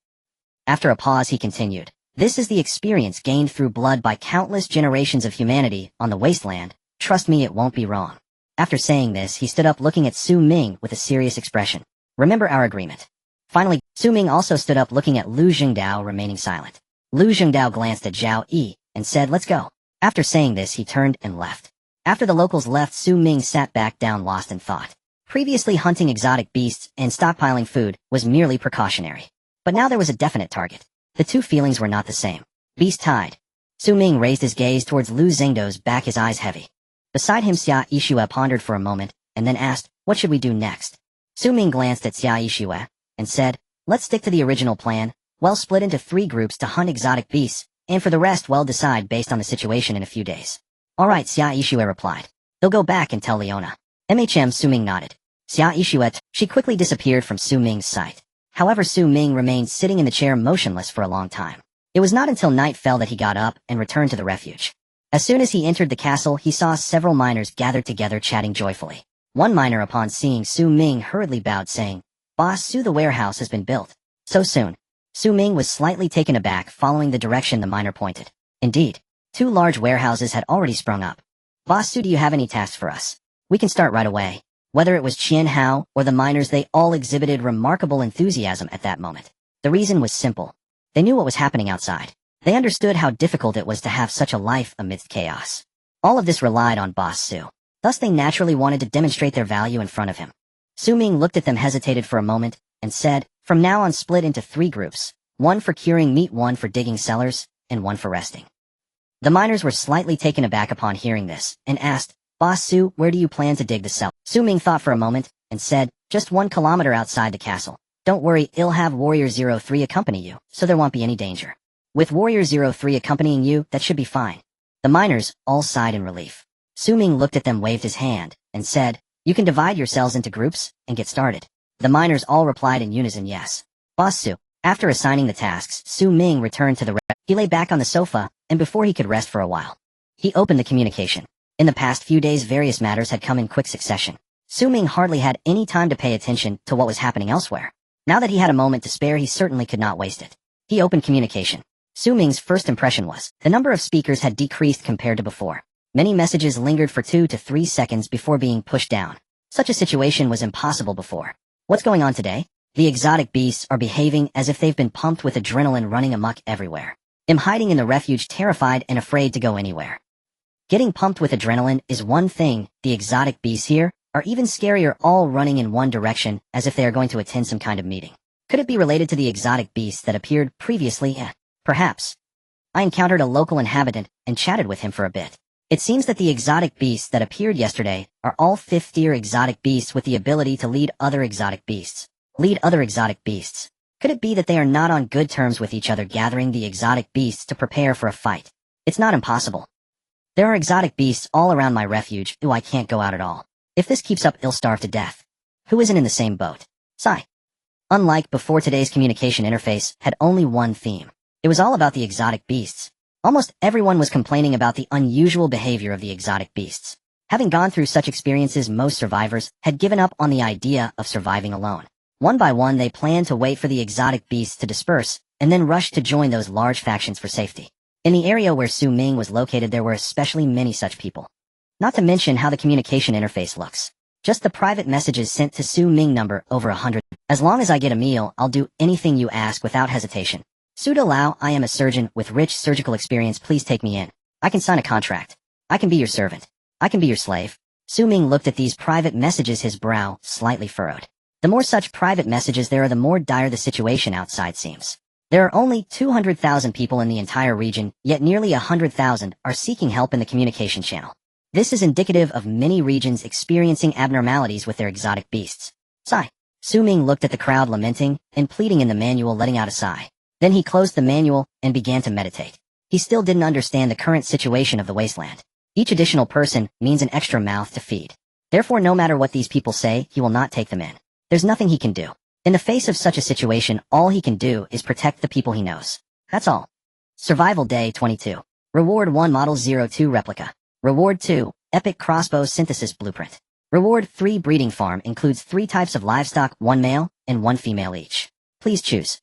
After a pause, he continued, this is the experience gained through blood by countless generations of humanity on the wasteland. Trust me, it won't be wrong. After saying this, he stood up, looking at Su Ming with a serious expression. Remember our agreement. Finally, Su Ming also stood up, looking at Lu Jingdao, remaining silent. Lu Jingdao glanced at Zhao Yi and said, let's go. After saying this, he turned and left. After the locals left, Su Ming sat back down, lost in thought. Previously, hunting exotic beasts and stockpiling food was merely precautionary. But now there was a definite target. The two feelings were not the same. Beast tide. Su Ming raised his gaze towards Lu Zhengdo's back, his eyes heavy. Beside him, Xia Yixue pondered for a moment, and then asked, what should we do next? Su Ming glanced at Xia Yixue and said, let's stick to the original plan. Well, split into 3 groups to hunt exotic beasts, and for the rest, well, decide based on the situation in a few days. All right, Xia Yixue replied. They'll go back and tell Leona. Su Ming nodded. Xia Yixue, she quickly disappeared from Su Ming's sight. However, Su Ming remained sitting in the chair motionless for a long time. It was not until night fell that he got up and returned to the refuge. As soon as he entered the castle, he saw several miners gathered together, chatting joyfully. One miner, upon seeing Su Ming, hurriedly bowed, saying, Boss Su, the warehouse has been built. So soon. Su Ming was slightly taken aback, following the direction the miner pointed. Indeed, 2 large warehouses had already sprung up. Boss Su, do you have any tasks for us? We can start right away. Whether it was Qian Hao or the miners, they all exhibited remarkable enthusiasm at that moment. The reason was simple. They knew what was happening outside. They understood how difficult it was to have such a life amidst chaos. All of this relied on Boss Su. Thus they naturally wanted to demonstrate their value in front of him. Su Ming looked at them, hesitated for a moment, and said, "From now on split into 3 groups, 1 for curing meat, 1 for digging cellars, and 1 for resting." The miners were slightly taken aback upon hearing this, and asked, "Boss Su, where do you plan to dig the cellar?" Su Ming thought for a moment, and said, "Just 1 kilometer outside the castle. Don't worry, I'll have Warrior 03 accompany you, so there won't be any danger. With Warrior 03 accompanying you, that should be fine." The miners all sighed in relief. Su Ming looked at them, waved his hand, and said, "You can divide yourselves into groups, and get started." The miners all replied in unison, "Yes." Boss Su. After assigning the tasks, Su Ming returned to the He lay back on the sofa, and before he could rest for a while, he opened the communication. In the past few days various matters had come in quick succession. Su Ming hardly had any time to pay attention to what was happening elsewhere. Now that he had a moment to spare, he certainly could not waste it. He opened communication. Su Ming's first impression was, the number of speakers had decreased compared to before. Many messages lingered for 2 to 3 seconds before being pushed down. Such a situation was impossible before. What's going on today? The exotic beasts are behaving as if they've been pumped with adrenaline, running amok everywhere. I'm hiding in the refuge, terrified and afraid to go anywhere. Getting pumped with adrenaline is one thing, the exotic beasts here are even scarier, all running in one direction as if they are going to attend some kind of meeting. Could it be related to the exotic beasts that appeared previously? Perhaps. I encountered a local inhabitant and chatted with him for a bit. It seems that the exotic beasts that appeared yesterday are all 5th-tier exotic beasts with the ability to lead other exotic beasts. Could it be that they are not on good terms with each other, gathering the exotic beasts to prepare for a fight? It's not impossible. There are exotic beasts all around my refuge. I can't go out at all. If this keeps up, I'll starve to death. Who isn't in the same boat? Sigh. Unlike before, today's communication interface had only one theme. It was all about the exotic beasts. Almost everyone was complaining about the unusual behavior of the exotic beasts. Having gone through such experiences, most survivors had given up on the idea of surviving alone. One by one, they planned to wait for the exotic beasts to disperse, and then rush to join those large factions for safety. In the area where Su Ming was located, there were especially many such people. Not to mention how the communication interface looks. Just the private messages sent to Su Ming number over 100. "As long as I get a meal, I'll do anything you ask without hesitation. Suda Lao, I am a surgeon with rich surgical experience. Please take me in. I can sign a contract. I can be your servant. I can be your slave." Su Ming looked at these private messages, his brow slightly furrowed. The more such private messages there are, the more dire the situation outside seems. There are only 200,000 people in the entire region, yet nearly 100,000 are seeking help in the communication channel. This is indicative of many regions experiencing abnormalities with their exotic beasts. Sigh. Su Ming looked at the crowd, lamenting and pleading in the manual, letting out a sigh. Then he closed the manual and began to meditate. He still didn't understand the current situation of the wasteland. Each additional person means an extra mouth to feed. Therefore, no matter what these people say, he will not take them in. There's nothing he can do. In the face of such a situation, all he can do is protect the people he knows. That's all. Survival Day 22. Reward 1, Model 02 Replica. Reward 2, Epic Crossbow Synthesis Blueprint. Reward 3, Breeding Farm, includes 3 types of livestock, 1 male and 1 female each. Please choose.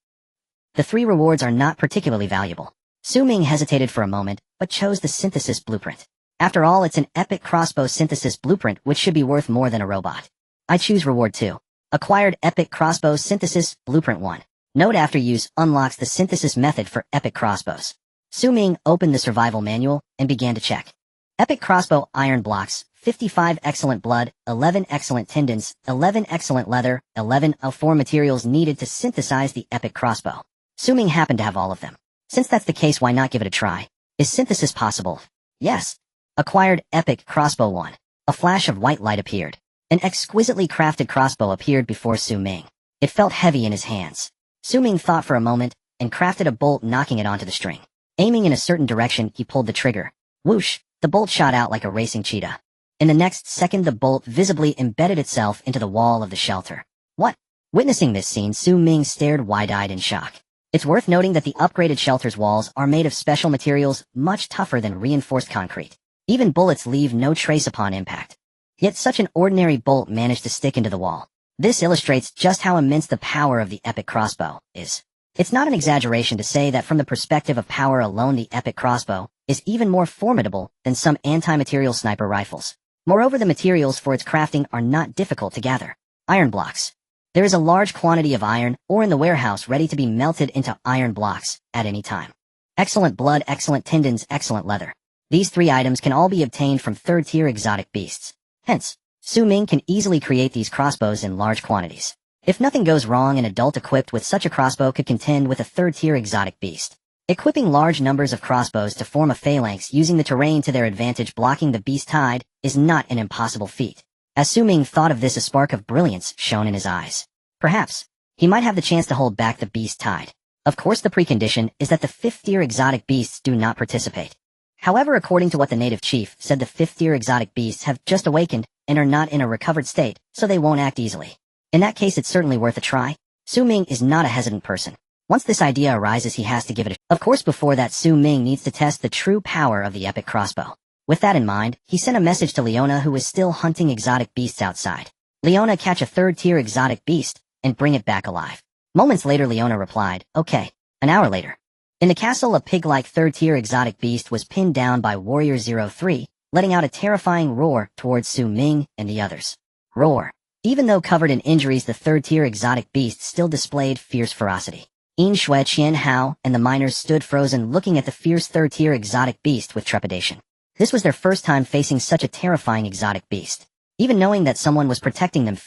The 3 rewards are not particularly valuable. Su Ming hesitated for a moment, but chose the Synthesis Blueprint. After all, it's an Epic Crossbow Synthesis Blueprint, which should be worth more than a robot. I choose Reward 2. Acquired Epic Crossbow Synthesis Blueprint 1. Note: after use, unlocks the synthesis method for epic crossbows. Su Ming opened the survival manual and began to check. Epic crossbow: iron blocks, 55 excellent blood, 11 excellent tendons, 11 excellent leather, 11 of 4 materials needed to synthesize the epic crossbow. Su Ming happened to have all of them. Since that's the case, why not give it a try? Is synthesis possible? Yes. Acquired Epic Crossbow 1. A flash of white light appeared. An exquisitely crafted crossbow appeared before Su Ming. It felt heavy in his hands. Su Ming thought for a moment and crafted a bolt, knocking it onto the string. Aiming in a certain direction, he pulled the trigger. Whoosh! The bolt shot out like a racing cheetah. In the next second, the bolt visibly embedded itself into the wall of the shelter. What? Witnessing this scene, Su Ming stared wide-eyed in shock. It's worth noting that the upgraded shelter's walls are made of special materials much tougher than reinforced concrete. Even bullets leave no trace upon impact. Yet such an ordinary bolt managed to stick into the wall. This illustrates just how immense the power of the epic crossbow is. It's not an exaggeration to say that from the perspective of power alone, the epic crossbow is even more formidable than some anti-material sniper rifles. Moreover, the materials for its crafting are not difficult to gather. Iron blocks. There is a large quantity of iron ore in the warehouse ready to be melted into iron blocks at any time. excellent blood, excellent tendons, excellent leather. These 3 items can all be obtained from third-tier exotic beasts. Hence, Su Ming can easily create these crossbows in large quantities. If nothing goes wrong, an adult equipped with such a crossbow could contend with a third-tier exotic beast. Equipping large numbers of crossbows to form a phalanx using the terrain to their advantage, blocking the beast's tide, is not an impossible feat. As Su Ming thought of this, a spark of brilliance shone in his eyes. Perhaps, he might have the chance to hold back the beast's tide. Of course, the precondition is that the 5th-tier exotic beasts do not participate. However, according to what the native chief said, the 5th-tier exotic beasts have just awakened and are not in a recovered state, so they won't act easily. In that case, it's certainly worth a try. Su Ming is not a hesitant person. Once this idea arises, he has to give it a Of course, before that, Su Ming needs to test the true power of the epic crossbow. With that in mind, he sent a message to Leona, who was still hunting exotic beasts outside. Leona, catch a 3rd-tier exotic beast and bring it back alive. Moments later, Leona replied, okay. An hour later. In the castle, a pig-like 3rd-tier exotic beast was pinned down by Warrior 03, letting out a terrifying roar towards Su Ming and the others. Roar. Even though covered in injuries, the 3rd-tier exotic beast still displayed fierce ferocity. Yin Shui, Qian Hao, and the miners stood frozen, looking at the fierce 3rd-tier exotic beast with trepidation. This was their first time facing such a terrifying exotic beast. Even knowing that someone was protecting them,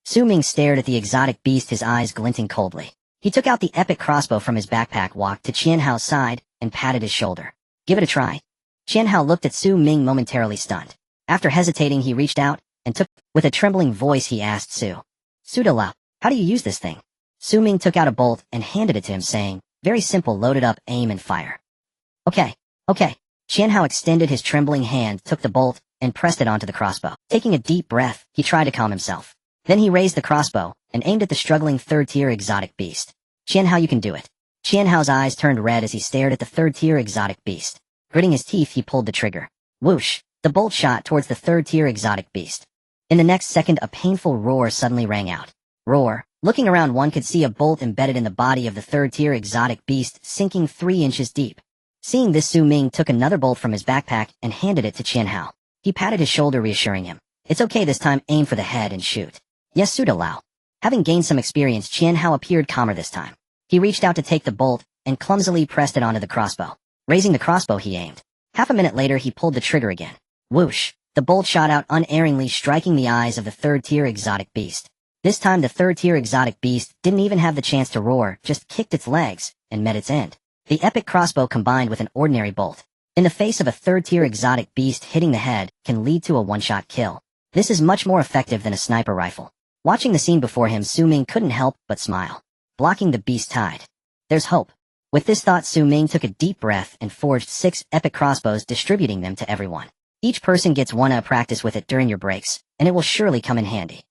Su Ming stared at the exotic beast, his eyes glinting coldly. He took out the epic crossbow from his backpack, walked to Qian Hao's side, and patted his shoulder. Give it a try. Qian Hao looked at Su Ming, momentarily stunned. After hesitating, he reached out and took. With a trembling voice, he asked Su De Lao, how do you use this thing? Su Ming took out a bolt and handed it to him, saying, very simple, load it up, aim and fire. Okay. Qian Hao extended his trembling hand, took the bolt, and pressed it onto the crossbow. Taking a deep breath, he tried to calm himself. Then he raised the crossbow and aimed at the struggling 3rd-tier exotic beast. Qian Hao, you can do it. Qian Hao's eyes turned red as he stared at the 3rd-tier exotic beast. Gritting his teeth, he pulled the trigger. Whoosh! The bolt shot towards the 3rd-tier exotic beast. In the next second, a painful roar suddenly rang out. Roar. Looking around, one could see a bolt embedded in the body of the 3rd-tier exotic beast, sinking 3 inches deep. Seeing this, Su Ming took another bolt from his backpack and handed it to Qian Hao. He patted his shoulder, reassuring him. It's okay this time, aim for the head and shoot. Yes, Su De Lao. Having gained some experience, Qian Hao appeared calmer this time. He reached out to take the bolt and clumsily pressed it onto the crossbow. Raising the crossbow, he aimed. Half a minute later, he pulled the trigger again. Whoosh! The bolt shot out unerringly, striking the eyes of the 3rd-tier exotic beast. This time, the 3rd-tier exotic beast didn't even have the chance to roar, just kicked its legs and met its end. The epic crossbow combined with an ordinary bolt. In the face of a 3rd-tier exotic beast, hitting the head can lead to a one-shot kill. This is much more effective than a sniper rifle. Watching the scene before him, Su Ming couldn't help but smile. Blocking the beast's tide. There's hope. With this thought, Su Ming took a deep breath and forged 6 epic crossbows, distributing them to everyone. Each person gets 1 practice with it during your breaks, and it will surely come in handy.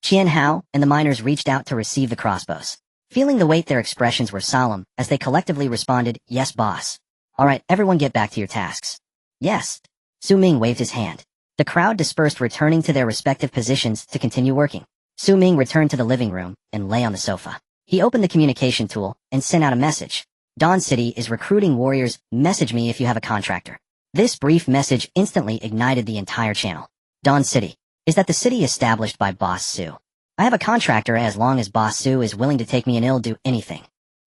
Qian Hao and the miners reached out to receive the crossbows. Feeling the weight, their expressions were solemn as they collectively responded, yes, boss. Alright, everyone get back to your tasks. Yes. Su Ming waved his hand. The crowd dispersed, returning to their respective positions to continue working. Su Ming returned to the living room and lay on the sofa. He opened the communication tool and sent out a message. Dawn City is recruiting warriors. Message me if you have a contractor. This brief message instantly ignited the entire channel. Dawn City. Is that the city established by Boss Su? I have a contractor as long as Boss Su is willing to take me, and he'll do anything.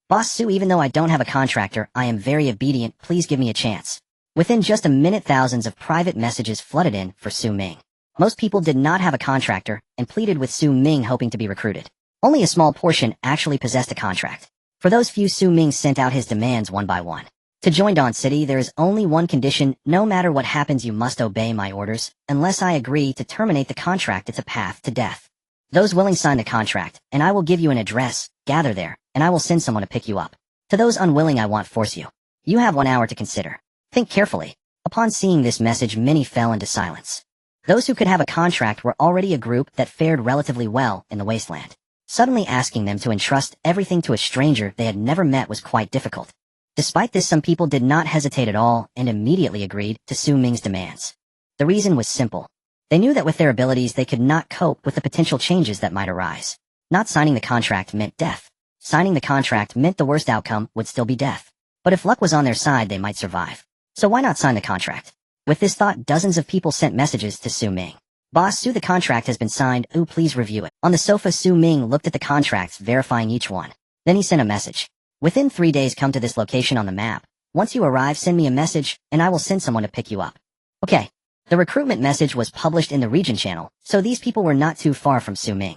Boss Su, even though I don't have a contractor, I am very obedient. Please give me a chance. Within just a minute, thousands of private messages flooded in for Su Ming. Most people did not have a contractor and pleaded with Su Ming, hoping to be recruited. Only a small portion actually possessed a contract. For those few, Su Ming sent out his demands one by one. To join Dawn City, there is only one condition. No matter what happens, you must obey my orders. Unless I agree to terminate the contract, it's a path to death. Those willing sign the contract, and I will give you an address. Gather there, and I will send someone to pick you up. To those unwilling, I won't force you. You have 1 hour to consider. Think carefully. Upon seeing this message, many fell into silence. Those who could have a contract were already a group that fared relatively well in the Wasteland. Suddenly asking them to entrust everything to a stranger they had never met was quite difficult. Despite this, some people did not hesitate at all and immediately agreed to Su Ming's demands. The reason was simple. They knew that with their abilities they could not cope with the potential changes that might arise. Not signing the contract meant death. Signing the contract meant the worst outcome would still be death. But if luck was on their side, they might survive. So why not sign the contract? With this thought, dozens of people sent messages to Su Ming. Boss Su, the contract has been signed. Ooh, please review it. On the sofa, Su Ming looked at the contracts, verifying each one. Then he sent a message. Within 3 days, come to this location on the map. Once you arrive, send me a message, and I will send someone to pick you up. Okay. The recruitment message was published in the region channel, so these people were not too far from Su Ming.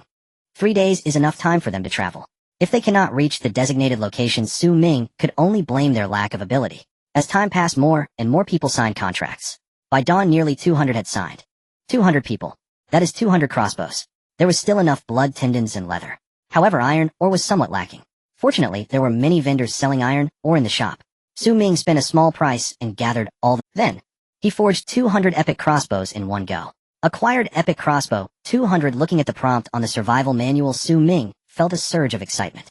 3 days is enough time for them to travel. If they cannot reach the designated location, Su Ming could only blame their lack of ability. As time passed, more and more people signed contracts. By dawn, nearly 200 had signed. 200 people. That is 200 crossbows. There was still enough blood, tendons, and leather. However, iron ore was somewhat lacking. Fortunately, there were many vendors selling iron ore in the shop. Su Ming spent a small price and gathered all. Then, he forged 200 epic crossbows in one go. Acquired epic crossbow, 200. Looking at the prompt on the survival manual, Su Ming felt a surge of excitement.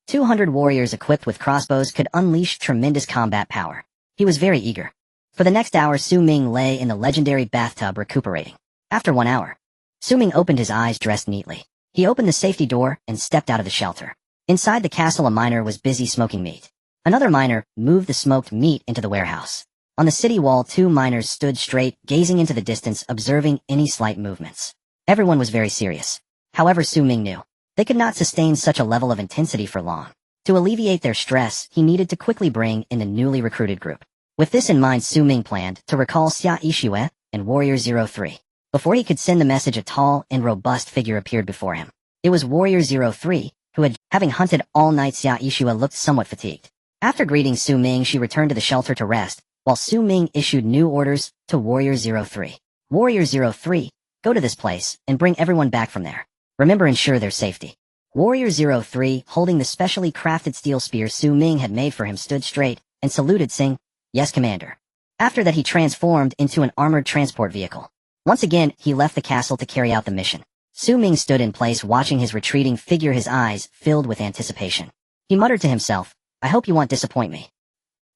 200 warriors equipped with crossbows could unleash tremendous combat power. He was very eager. For the next hour, Su Ming lay in the legendary bathtub recuperating. After 1 hour, Su Ming opened his eyes, dressed neatly. He opened the safety door and stepped out of the shelter. Inside the castle, a miner was busy smoking meat. Another miner moved the smoked meat into the warehouse. On the city wall, 2 miners stood straight, gazing into the distance, observing any slight movements. Everyone was very serious. However, Su Ming knew they could not sustain such a level of intensity for long. To alleviate their stress, he needed to quickly bring in the newly recruited group. With this in mind, Su Ming planned to recall Xia Yixue and Warrior 03. Before he could send the message, a tall and robust figure appeared before him. It was Warrior 03, who had, having hunted all night. Xia Yixue looked somewhat fatigued. After greeting Su Ming, she returned to the shelter to rest, while Su Ming issued new orders to Warrior 03. Warrior 03, go to this place and bring everyone back from there. Remember, ensure their safety. Warrior 03, holding the specially crafted steel spear Su Ming had made for him, stood straight and saluted, saying, "Yes, Commander." After that, he transformed into an armored transport vehicle. Once again, he left the castle to carry out the mission. Su Ming stood in place, watching his retreating figure, his eyes filled with anticipation. He muttered to himself, "I hope you won't disappoint me."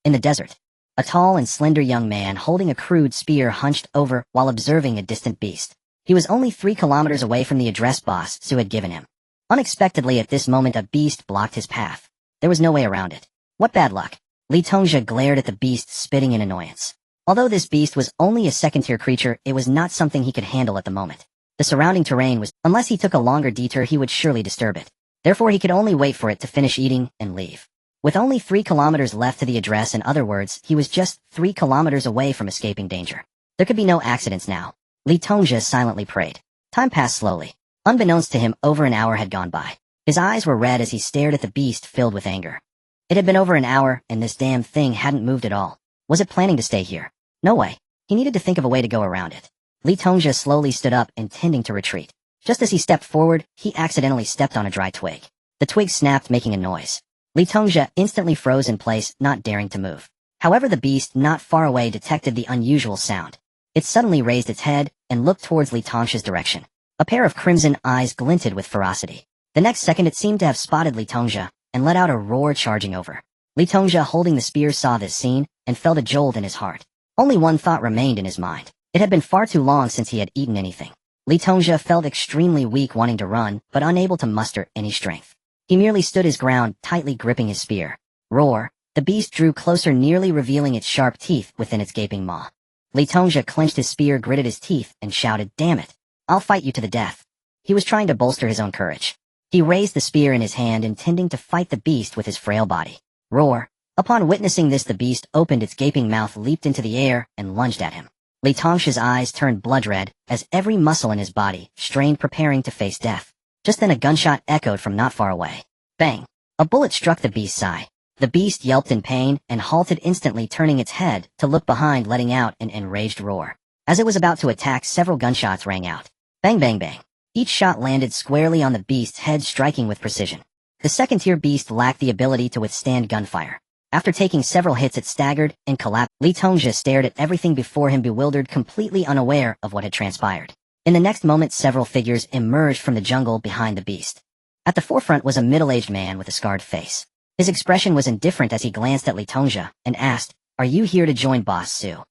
In the desert, a tall and slender young man holding a crude spear hunched over while observing a distant beast. He was only 3 kilometers away from the address boss Su had given him. Unexpectedly, at this moment, a beast blocked his path. There was no way around it. What bad luck. Li Tongxia glared at the beast, spitting in annoyance. Although this beast was only a second-tier creature, it was not something he could handle at the moment. The surrounding terrain was, unless he took a longer detour, he would surely disturb it. Therefore, he could only wait for it to finish eating and leave. With only 3 kilometers left to the address, in other words, he was just 3 kilometers away from escaping danger. There could be no accidents now. Li Tongxia silently prayed. Time passed slowly. Unbeknownst to him, over an hour had gone by. His eyes were red as he stared at the beast, filled with anger. It had been over an hour, and this damn thing hadn't moved at all. Was it planning to stay here? No way. He needed to think of a way to go around it. Li Tongxia slowly stood up, intending to retreat. Just as he stepped forward, he accidentally stepped on a dry twig. The twig snapped, making a noise. Li Tongxia instantly froze in place, not daring to move. However, the beast not far away detected the unusual sound. It suddenly raised its head and looked towards Li Tongxia's direction. A pair of crimson eyes glinted with ferocity. The next second, it seemed to have spotted Li Tongxia and let out a roar, charging over. Li Tongxia, holding the spear, saw this scene and felt a jolt in his heart. Only one thought remained in his mind. It had been far too long since he had eaten anything. Li Tongxia felt extremely weak, wanting to run, but unable to muster any strength. He merely stood his ground, tightly gripping his spear. Roar! The beast drew closer, nearly revealing its sharp teeth within its gaping maw. Li Tongxia clenched his spear, gritted his teeth, and shouted, "Damn it! I'll fight you to the death." He was trying to bolster his own courage. He raised the spear in his hand, intending to fight the beast with his frail body. Roar! Upon witnessing this, the beast opened its gaping mouth, leaped into the air, and lunged at him. Li Tongxia's eyes turned blood red as every muscle in his body strained, preparing to face death. Just then, a gunshot echoed from not far away. Bang! A bullet struck the beast's eye. The beast yelped in pain and halted instantly, turning its head to look behind, letting out an enraged roar. As it was about to attack, several gunshots rang out. Bang, bang, bang. Each shot landed squarely on the beast's head, striking with precision. The second-tier beast lacked the ability to withstand gunfire. After taking several hits, it staggered and collapsed. Li Tongxia stared at everything before him, bewildered, completely unaware of what had transpired. In the next moment, several figures emerged from the jungle behind the beast. At the forefront was a middle-aged man with a scarred face. His expression was indifferent as he glanced at Li Tongxia and asked, "Are you here to join Boss Su?"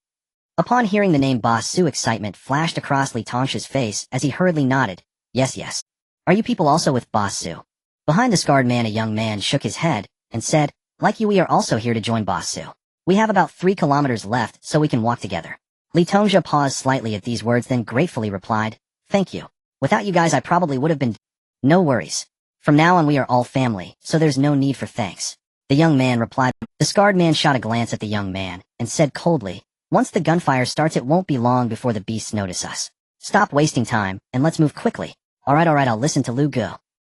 Upon hearing the name Boss Su, excitement flashed across Li Tongxia's face as he hurriedly nodded. "Yes, yes. Are you people also with Boss Su?" Behind the scarred man, a young man shook his head and said, "Like you, we are also here to join Boss Su. We have about 3 kilometers left, so we can walk together." Li Tongxia paused slightly at these words, then gratefully replied, "Thank you. Without you guys, I probably would have been..." "No worries. From now on, we are all family, so there's no need for thanks." The young man replied. The scarred man shot a glance at the young man and said coldly, once the gunfire starts, it won't be long before the beasts notice us. Stop wasting time, and let's move quickly. Alright, I'll listen to Lu Gu.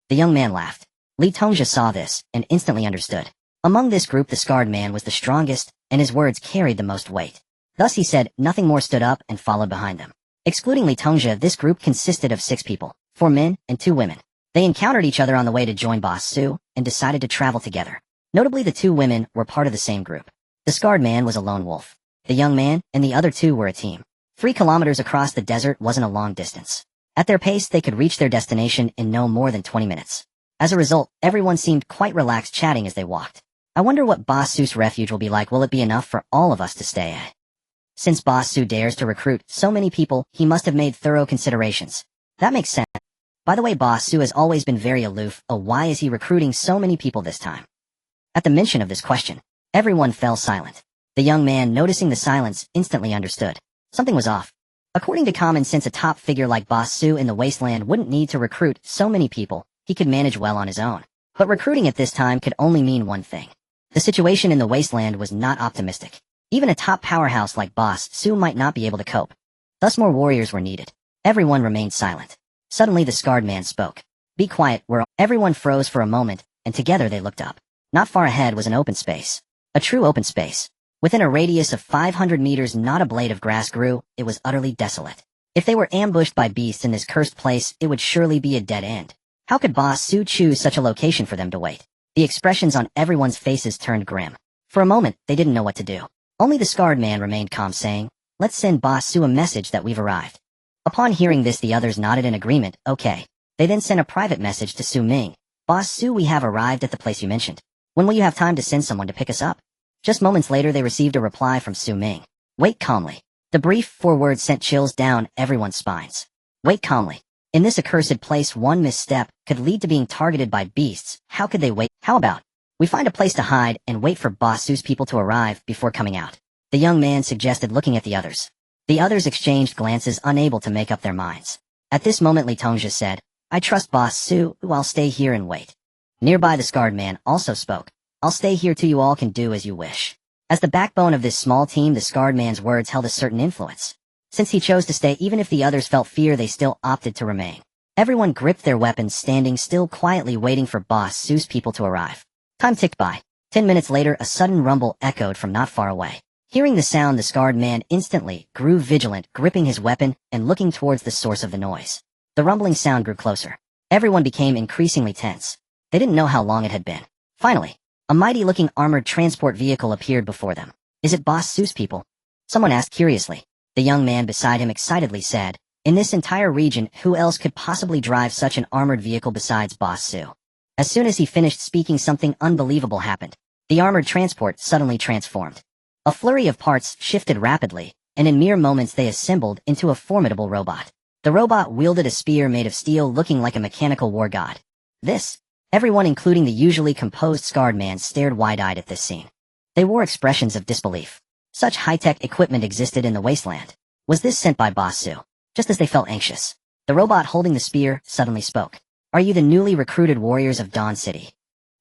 The young man laughed. Li Tongzhi saw this and instantly understood. Among this group, the scarred man was the strongest, and his words carried the most weight. Thus he said, nothing more, stood up and followed behind them. Excluding Li Tongzhi, this group consisted of 6 people, 4 men and 2 women. They encountered each other on the way to join Boss Su and decided to travel together. Notably, the 2 women were part of the same group. The scarred man was a lone wolf. The young man and the other 2 were a team. 3 kilometers across the desert wasn't a long distance. At their pace, they could reach their destination in no more than 20 minutes. As a result, everyone seemed quite relaxed, chatting as they walked. I wonder what Boss Su's refuge will be like. Will it be enough for all of us to stay at? Since Boss Su dares to recruit so many people, he must have made thorough considerations. That makes sense. By the way, Boss Su has always been very aloof. Oh, why is he recruiting so many people this time? At the mention of this question, everyone fell silent. The young man, noticing the silence, instantly understood. Something was off. According to common sense, a top figure like Boss Su in the Wasteland wouldn't need to recruit so many people. He could manage well on his own. But recruiting at this time could only mean one thing. The situation in the Wasteland was not optimistic. Even a top powerhouse like Boss Su might not be able to cope. Thus more warriors were needed. Everyone remained silent. Suddenly the scarred man spoke. Be quiet, everyone froze for a moment, and together they looked up. Not far ahead was an open space. A true open space. Within a radius of 500 meters, not a blade of grass grew. It was utterly desolate. If they were ambushed by beasts in this cursed place, it would surely be a dead end. How could Boss Su choose such a location for them to wait? The expressions on everyone's faces turned grim. For a moment, they didn't know what to do. Only the scarred man remained calm, saying, let's send Boss Su a message that we've arrived. Upon hearing this, the others nodded in agreement. Okay. They then sent a private message to Su Ming. Boss Su, we have arrived at the place you mentioned. When will you have time to send someone to pick us up? Just moments later, they received a reply from Su Ming. Wait calmly. The brief 4 words sent chills down everyone's spines. Wait calmly. In this accursed place, one misstep could lead to being targeted by beasts. How could they wait? How about we find a place to hide and wait for Boss Su's people to arrive before coming out? The young man suggested, looking at the others. The others exchanged glances, unable to make up their minds. At this moment, Li Tongzhi said, I trust Boss Su, I'll stay here and wait. Nearby, the scarred man also spoke. I'll stay here till you all can do as you wish. As the backbone of this small team, the scarred man's words held a certain influence. Since he chose to stay, even if the others felt fear, they still opted to remain. Everyone gripped their weapons, standing still, quietly waiting for Boss Su's people to arrive. Time ticked by. 10 minutes later, a sudden rumble echoed from not far away. Hearing the sound, the scarred man instantly grew vigilant, gripping his weapon and looking towards the source of the noise. The rumbling sound grew closer. Everyone became increasingly tense. They didn't know how long it had been. Finally, a mighty-looking armored transport vehicle appeared before them. Is it Boss Su's people? Someone asked curiously. The young man beside him excitedly said, in this entire region, who else could possibly drive such an armored vehicle besides Boss Su? As soon as he finished speaking, something unbelievable happened. The armored transport suddenly transformed. A flurry of parts shifted rapidly, and in mere moments they assembled into a formidable robot. The robot wielded a spear made of steel, looking like a mechanical war god. Everyone, including the usually composed scarred man, stared wide-eyed at this scene. They wore expressions of disbelief. Such high-tech equipment existed in the Wasteland. Was this sent by Boss Su? Just as they felt anxious, the robot holding the spear suddenly spoke. Are you the newly recruited warriors of Dawn City?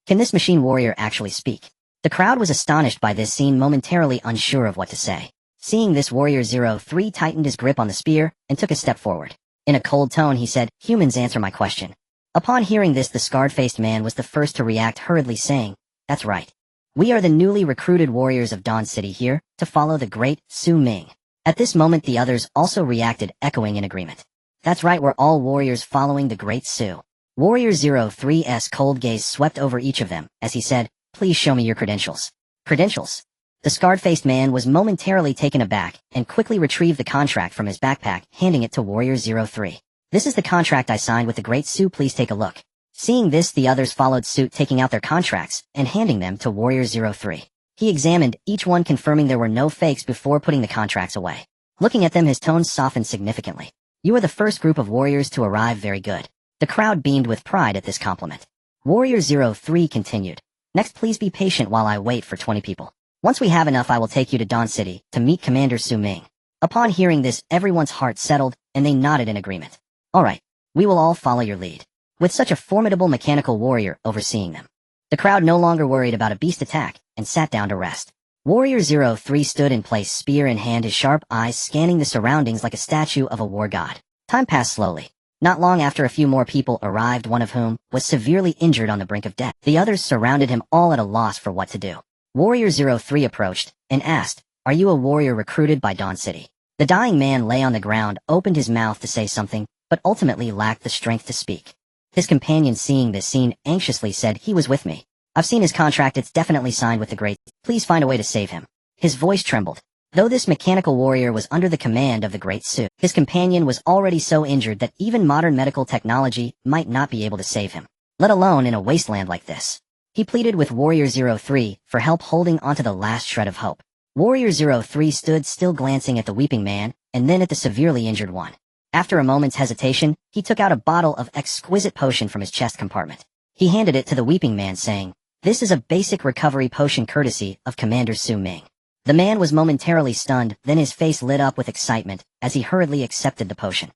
Can this machine warrior actually speak? The crowd was astonished by this scene, momentarily unsure of what to say. Seeing this, Warrior 03 tightened his grip on the spear and took a step forward. In a cold tone, he said, humans, answer my question. Upon hearing this, the scarred-faced man was the first to react, hurriedly saying, that's right. We are the newly recruited warriors of Dawn City, here to follow the great Su Ming. At this moment, the others also reacted, echoing in agreement. That's right, we're all warriors following the great Su. Warrior 03's cold gaze swept over each of them as he said, please show me your credentials. Credentials? The scarred-faced man was momentarily taken aback and quickly retrieved the contract from his backpack, handing it to Warrior 03. This is the contract I signed with the great Su, please take a look. Seeing this, the others followed suit, taking out their contracts and handing them to Warrior 03. He examined each one, confirming there were no fakes before putting the contracts away. Looking at them, his tone softened significantly. You are the first group of warriors to arrive, very good. The crowd beamed with pride at this compliment. Warrior 03 continued. Next, please be patient while I wait for 20 people. Once we have enough, I will take you to Dawn City to meet Commander Su Ming. Upon hearing this, everyone's heart settled and they nodded in agreement. All right, we will all follow your lead. With such a formidable mechanical warrior overseeing them, the The crowd no longer worried about a beast attack and sat down to rest. Warrior 03 stood in place, spear in hand, his sharp eyes scanning the surroundings like a statue of a war god. Time passed slowly. Not long after, a few more people arrived, one of whom was severely injured on the brink of death. The others surrounded him, all at a loss for what to do. Warrior 03 approached and asked, "Are you a warrior recruited by Dawn City?" The dying man lay on the ground, opened his mouth to say something, but ultimately lacked the strength to speak. His companion, seeing this scene, anxiously said, "He was with me. I've seen his contract, it's definitely signed with the Great. Please find a way to save him." His voice trembled. Though this mechanical warrior was under the command of the Great Su, his companion was already so injured that even modern medical technology might not be able to save him, let alone in a wasteland like this. He pleaded with Warrior 03 for help, holding onto the last shred of hope. Warrior 03 stood still, glancing at the weeping man, and then at the severely injured one. After a moment's hesitation, he took out a bottle of exquisite potion from his chest compartment. He handed it to the weeping man, saying, "This is a basic recovery potion courtesy of Commander Su Ming." The man was momentarily stunned, then his face lit up with excitement as he hurriedly accepted the potion.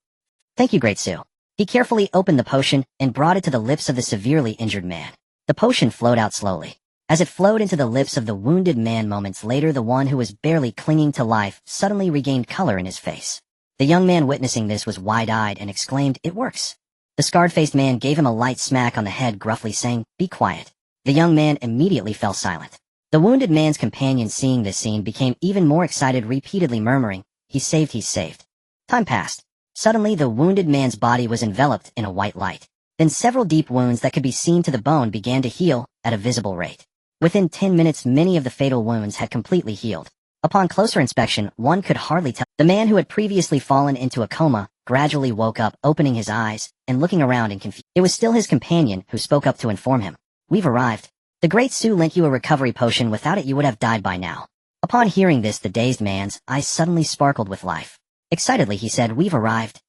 "Thank you, Great Su." He carefully opened the potion and brought it to the lips of the severely injured man. The potion flowed out slowly. As it flowed into the lips of the wounded man moments later, the one who was barely clinging to life suddenly regained color in his face. The young man witnessing this was wide-eyed and exclaimed, "It works." The scarred-faced man gave him a light smack on the head, gruffly saying, "Be quiet." The young man immediately fell silent. The wounded man's companion, seeing this scene, became even more excited, repeatedly murmuring, "He's saved, he's saved." Time passed. Suddenly, the wounded man's body was enveloped in a white light. Then several deep wounds that could be seen to the bone began to heal at a visible rate. Within 10 minutes, many of the fatal wounds had completely healed. Upon closer inspection, one could hardly tell. The man who had previously fallen into a coma gradually woke up, opening his eyes and looking around in confusion. It was still his companion who spoke up to inform him, "We've arrived. The Great Su lent you a recovery potion. Without it, you would have died by now." Upon hearing this, the dazed man's eyes suddenly sparkled with life. Excitedly, he said, "We've arrived."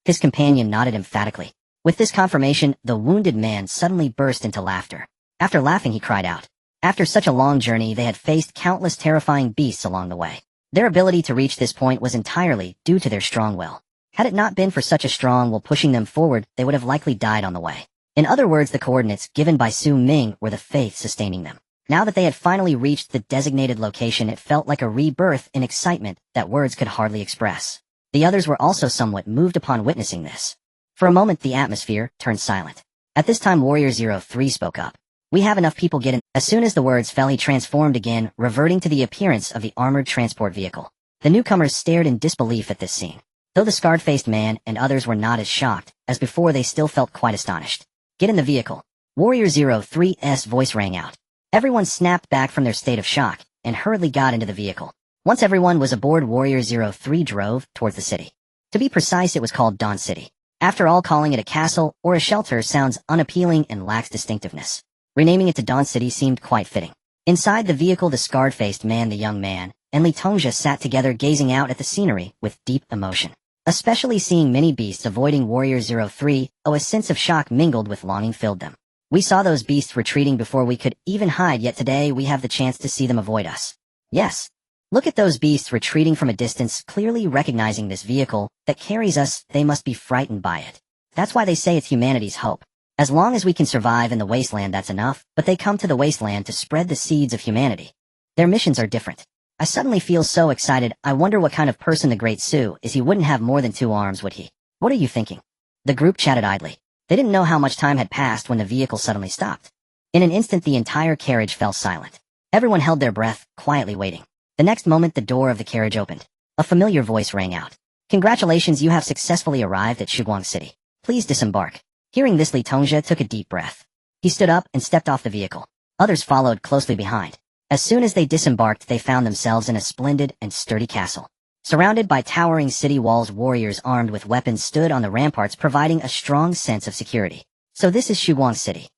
His companion nodded emphatically. With this confirmation, the wounded man suddenly burst into laughter. After laughing, he cried out. After such a long journey, they had faced countless terrifying beasts along the way. Their ability to reach this point was entirely due to their strong will. Had it not been for such a strong will pushing them forward, they would have likely died on the way. In other words, the coordinates given by Su Ming were the faith sustaining them. Now that they had finally reached the designated location, it felt like a rebirth in excitement that words could hardly express. The others were also somewhat moved upon witnessing this. For a moment, the atmosphere turned silent. At this time, Warrior 03 spoke up. "We have enough people, get in." As soon as the words fell, he transformed again, reverting to the appearance of the armored transport vehicle. The newcomers stared in disbelief at this scene. Though the scarred-faced man and others were not as shocked as before, they still felt quite astonished. "Get in the vehicle." Warrior 03's voice rang out. Everyone snapped back from their state of shock and hurriedly got into the vehicle. Once everyone was aboard, Warrior 03 drove towards the city. To be precise, it was called Dawn City. After all, calling it a castle or a shelter sounds unappealing and lacks distinctiveness. Renaming it to Dawn City seemed quite fitting. Inside the vehicle, the scarred-faced man, the young man, and Li Tongja sat together, gazing out at the scenery with deep emotion. Especially seeing many beasts avoiding Warrior 03, a sense of shock mingled with longing filled them. "We saw those beasts retreating before we could even hide, yet today we have the chance to see them avoid us." "Yes. Look at those beasts retreating from a distance, clearly recognizing this vehicle that carries us. They must be frightened by it. That's why they say it's humanity's hope. As long as we can survive in the wasteland, that's enough, but they come to the wasteland to spread the seeds of humanity. Their missions are different. I suddenly feel so excited. I wonder what kind of person the Great Su is. He wouldn't have more than 2 arms, would he?" "What are you thinking?" The group chatted idly. They didn't know how much time had passed when the vehicle suddenly stopped. In an instant, the entire carriage fell silent. Everyone held their breath, quietly waiting. The next moment, the door of the carriage opened. A familiar voice rang out. "Congratulations, you have successfully arrived at Shuguang City. Please disembark." Hearing this, Li Tongja took a deep breath. He stood up and stepped off the vehicle. Others followed closely behind. As soon as they disembarked, they found themselves in a splendid and sturdy castle. Surrounded by towering city walls, warriors armed with weapons stood on the ramparts, providing a strong sense of security. "So this is Shuguang City."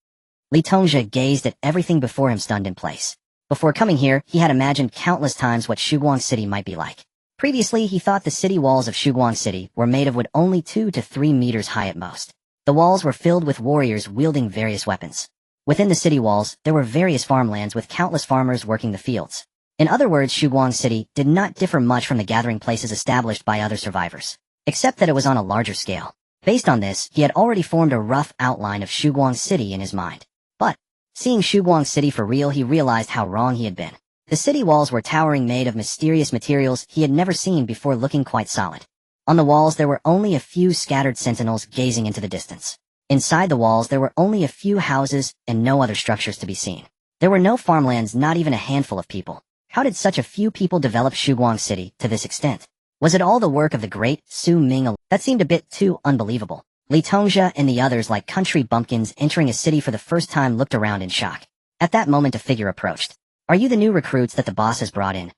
Li Tongja gazed at everything before him, stunned in place. Before coming here, he had imagined countless times what Shuguang City might be like. Previously, he thought the city walls of Shuguang City were made of wood, only 2 to 3 meters high at most. The walls were filled with warriors wielding various weapons. Within the city walls, there were various farmlands with countless farmers working the fields. In other words, Shuguang City did not differ much from the gathering places established by other survivors, except that it was on a larger scale. Based on this, he had already formed a rough outline of Shuguang City in his mind. But Seeing Shuguang City for real, he realized how wrong he had been. The city walls were towering, made of mysterious materials he had never seen before, looking quite solid. On the walls there were only a few scattered sentinels gazing into the distance. Inside the walls there were only a few houses and no other structures to be seen. There were no farmlands, not even a handful of people. How did such a few people develop Shuguang City to this extent? Was it all the work of the great Su Ming alone? That seemed a bit too unbelievable. Li Tongxia and the others, like country bumpkins entering a city for the first time, looked around in shock. At that moment a figure approached. "Are you the new recruits that the boss has brought in?"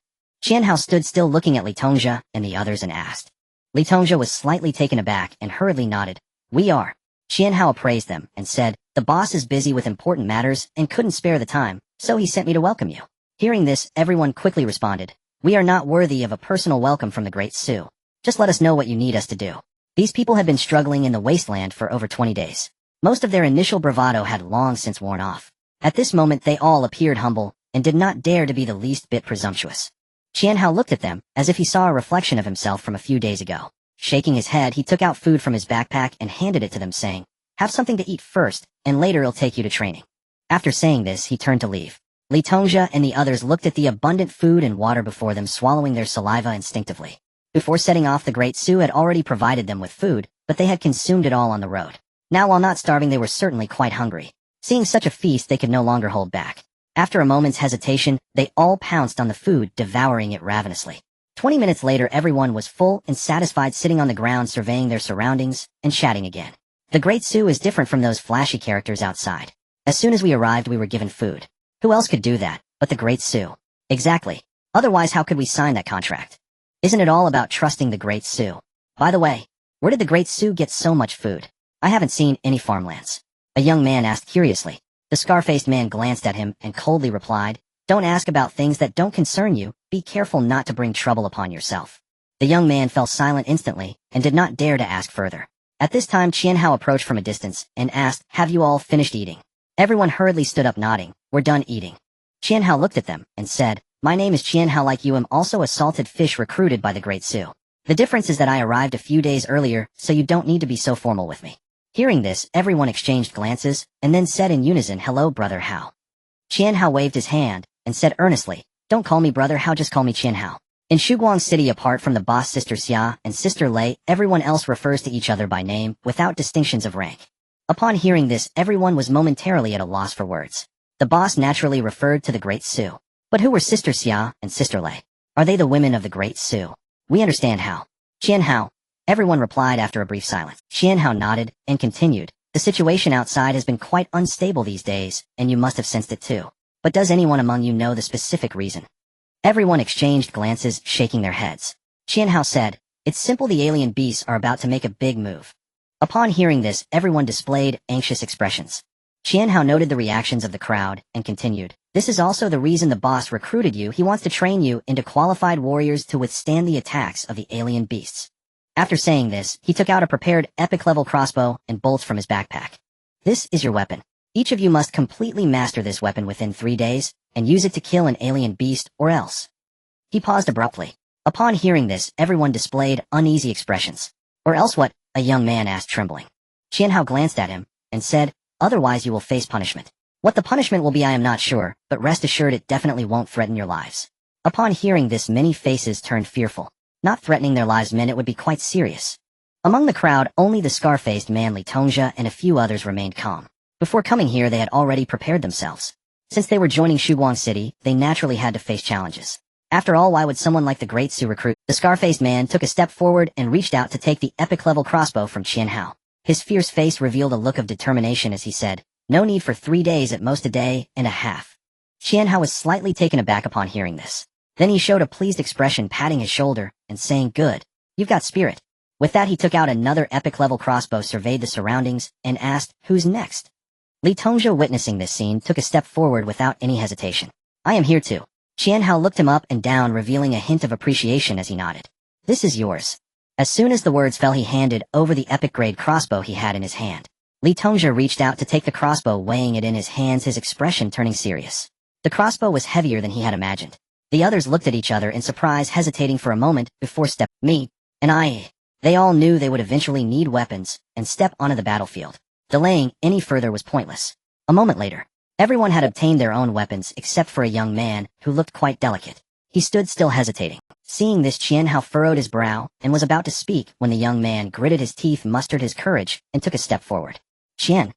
Qianhao stood still looking at Li Tongxia and the others and asked. Li Tongxia was slightly taken aback and hurriedly nodded. "We are." Qianhao appraised them and said, "The boss is busy with important matters and couldn't spare the time, so he sent me to welcome you." Hearing this, everyone quickly responded, "We are not worthy of a personal welcome from the Great Su. Just let us know what you need us to do." These people had been struggling in the Wasteland for over 20 days. Most of their initial bravado had long since worn off. At this moment they all appeared humble and did not dare to be the least bit presumptuous. Qianhao looked at them as if he saw a reflection of himself from a few days ago. Shaking his head, he took out food from his backpack and handed it to them, saying, "Have something to eat first, and later it'll take you to training." After saying this, he turned to leave. Li Tongxia and the others looked at the abundant food and water before them, swallowing their saliva instinctively. Before setting off, the Great Su had already provided them with food, but they had consumed it all on the road. Now, while not starving, they were certainly quite hungry. Seeing such a feast, they could no longer hold back. After a moment's hesitation, they all pounced on the food, devouring it ravenously. 20 minutes later, everyone was full and satisfied, sitting on the ground surveying their surroundings and chatting again. The Great Su is different from those flashy characters outside. As soon as we arrived, we were given food. Who else could do that but the Great Su? Exactly. Otherwise, how could we sign that contract? Isn't it all about trusting the Great Su? By the way, where did the Great Su get so much food? I haven't seen any farmlands. A young man asked curiously. The scar-faced man glanced at him and coldly replied, "Don't ask about things that don't concern you. Be careful not to bring trouble upon yourself." The young man fell silent instantly and did not dare to ask further. At this time, Qianhao approached from a distance and asked, "Have you all finished eating?" Everyone hurriedly stood up, nodding. "We're done eating." Qianhao looked at them and said, "My name is Qianhao, like you am also a salted fish recruited by the Great Su. The difference is that I arrived a few days earlier, so you don't need to be so formal with me." Hearing this, everyone exchanged glances and then said in unison, "Hello, Brother Hao." Qianhao waved his hand and said earnestly, "Don't call me Brother Hao, just call me Qianhao." In Shuguang City, apart from the boss Sister Xia and Sister Lei, everyone else refers to each other by name without distinctions of rank. Upon hearing this, everyone was momentarily at a loss for words. The boss naturally referred to the Great Su. But who were Sister Xia and Sister Lei? Are they the women of the Great Su? We understand how. Qianhao. Everyone replied after a brief silence. Qianhao nodded and continued, "The situation outside has been quite unstable these days, and you must have sensed it too. But does anyone among you know the specific reason?" Everyone exchanged glances, shaking their heads. Qianhao said, "It's simple, the alien beasts are about to make a big move." Upon hearing this, everyone displayed anxious expressions. Qianhao noted the reactions of the crowd and continued, "This is also the reason the boss recruited you. He wants to train you into qualified warriors to withstand the attacks of the alien beasts." After saying this, he took out a prepared epic-level crossbow and bolts from his backpack. "This is your weapon. Each of you must completely master this weapon within 3 days, and use it to kill an alien beast, or else." He paused abruptly. Upon hearing this, everyone displayed uneasy expressions. "Or else what?" a young man asked, trembling. Qianhao glanced at him and said, "Otherwise you will face punishment. What the punishment will be I am not sure, but rest assured it definitely won't threaten your lives." Upon hearing this, many faces turned fearful. Not threatening their lives meant it would be quite serious. Among the crowd, only the scar-faced man Li Tongxia and a few others remained calm. Before coming here, they had already prepared themselves. Since they were joining Shuguang City, they naturally had to face challenges. After all, why would someone like the Great Su recruit? The scar-faced man took a step forward and reached out to take the epic-level crossbow from Qianhao. His fierce face revealed a look of determination as he said, "No need for 3 days, at most a day and a half." Qianhao was slightly taken aback upon hearing this. Then he showed a pleased expression, patting his shoulder and saying, "Good. You've got spirit." With that, he took out another epic-level crossbow, surveyed the surroundings, and asked, "Who's next?" Li Tongxia, witnessing this scene, took a step forward without any hesitation. "I am here too." Qianhao looked him up and down, revealing a hint of appreciation as he nodded. "This is yours." As soon as the words fell, he handed over the epic-grade crossbow he had in his hand. Li Tongxia reached out to take the crossbow, weighing it in his hands, his expression turning serious. The crossbow was heavier than he had imagined. The others looked at each other in surprise, hesitating for a moment before Me and I. They all knew they would eventually need weapons and step onto the battlefield. Delaying any further was pointless. A moment later, Everyone had obtained their own weapons except for a young man who looked quite delicate. He stood still hesitating. Seeing this, Qian Hao furrowed his brow and was about to speak when the young man gritted his teeth, mustered his courage, and took a step forward. Qian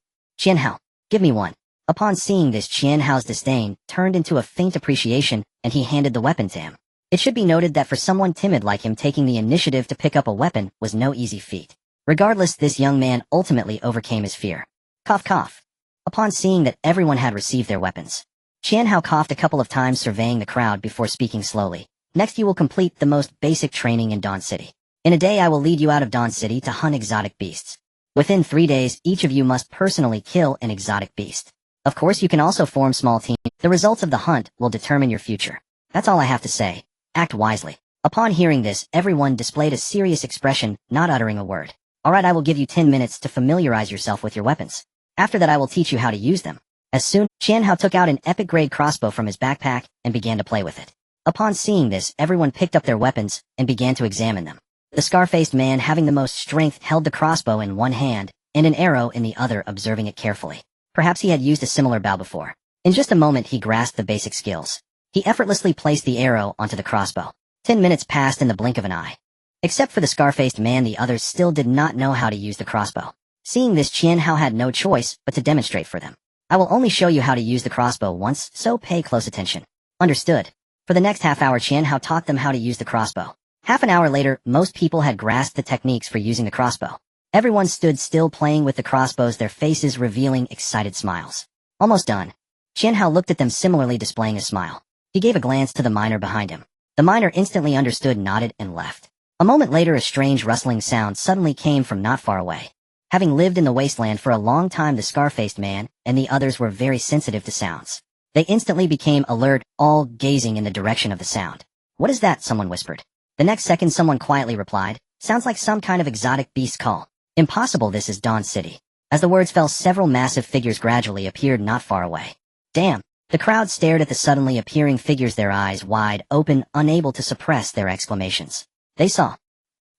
Hao, give me one. Upon seeing this, Qian Hao's disdain turned into a faint appreciation, and he handed the weapon to him. It should be noted that for someone timid like him, taking the initiative to pick up a weapon was no easy feat. Regardless, this young man ultimately overcame his fear. Cough cough. Upon seeing that everyone had received their weapons, Qian Hao coughed a couple of times, surveying the crowd before speaking slowly. Next, you will complete the most basic training in Dawn City. In a day, I will lead you out of Dawn City to hunt exotic beasts. Within 3 days, each of you must personally kill an exotic beast. Of course, you can also form small teams. The results of the hunt will determine your future. That's all I have to say. Act wisely. Upon hearing this, everyone displayed a serious expression, not uttering a word. Alright, I will give you 10 minutes to familiarize yourself with your weapons. After that, I will teach you how to use them. As soon, Qian Hao took out an epic-grade crossbow from his backpack and began to play with it. Upon seeing this, everyone picked up their weapons and began to examine them. The scar-faced man, having the most strength, held the crossbow in one hand and an arrow in the other, observing it carefully. Perhaps he had used a similar bow before. In just a moment, he grasped the basic skills. He effortlessly placed the arrow onto the crossbow. 10 minutes passed in the blink of an eye. Except for the scar-faced man, the others still did not know how to use the crossbow. Seeing this, Qian Hao had no choice but to demonstrate for them. I will only show you how to use the crossbow once, so pay close attention. Understood. For the next half hour, Qian Hao taught them how to use the crossbow. Half an hour later, most people had grasped the techniques for using the crossbow. Everyone stood still playing with the crossbows, their faces revealing excited smiles. Almost done. Qian Hao looked at them, similarly displaying a smile. He gave a glance to the miner behind him. The miner instantly understood, nodded, and left. A moment later, a strange rustling sound suddenly came from not far away. Having lived in the Wasteland for a long time, the scar-faced man and the others were very sensitive to sounds. They instantly became alert, all gazing in the direction of the sound. What is that? Someone whispered. The next second, someone quietly replied, sounds like some kind of exotic beast call. Impossible, this is Dawn City. As the words fell, several massive figures gradually appeared not far away. Damn! The crowd stared at the suddenly appearing figures, their eyes wide open, unable to suppress their exclamations. They saw.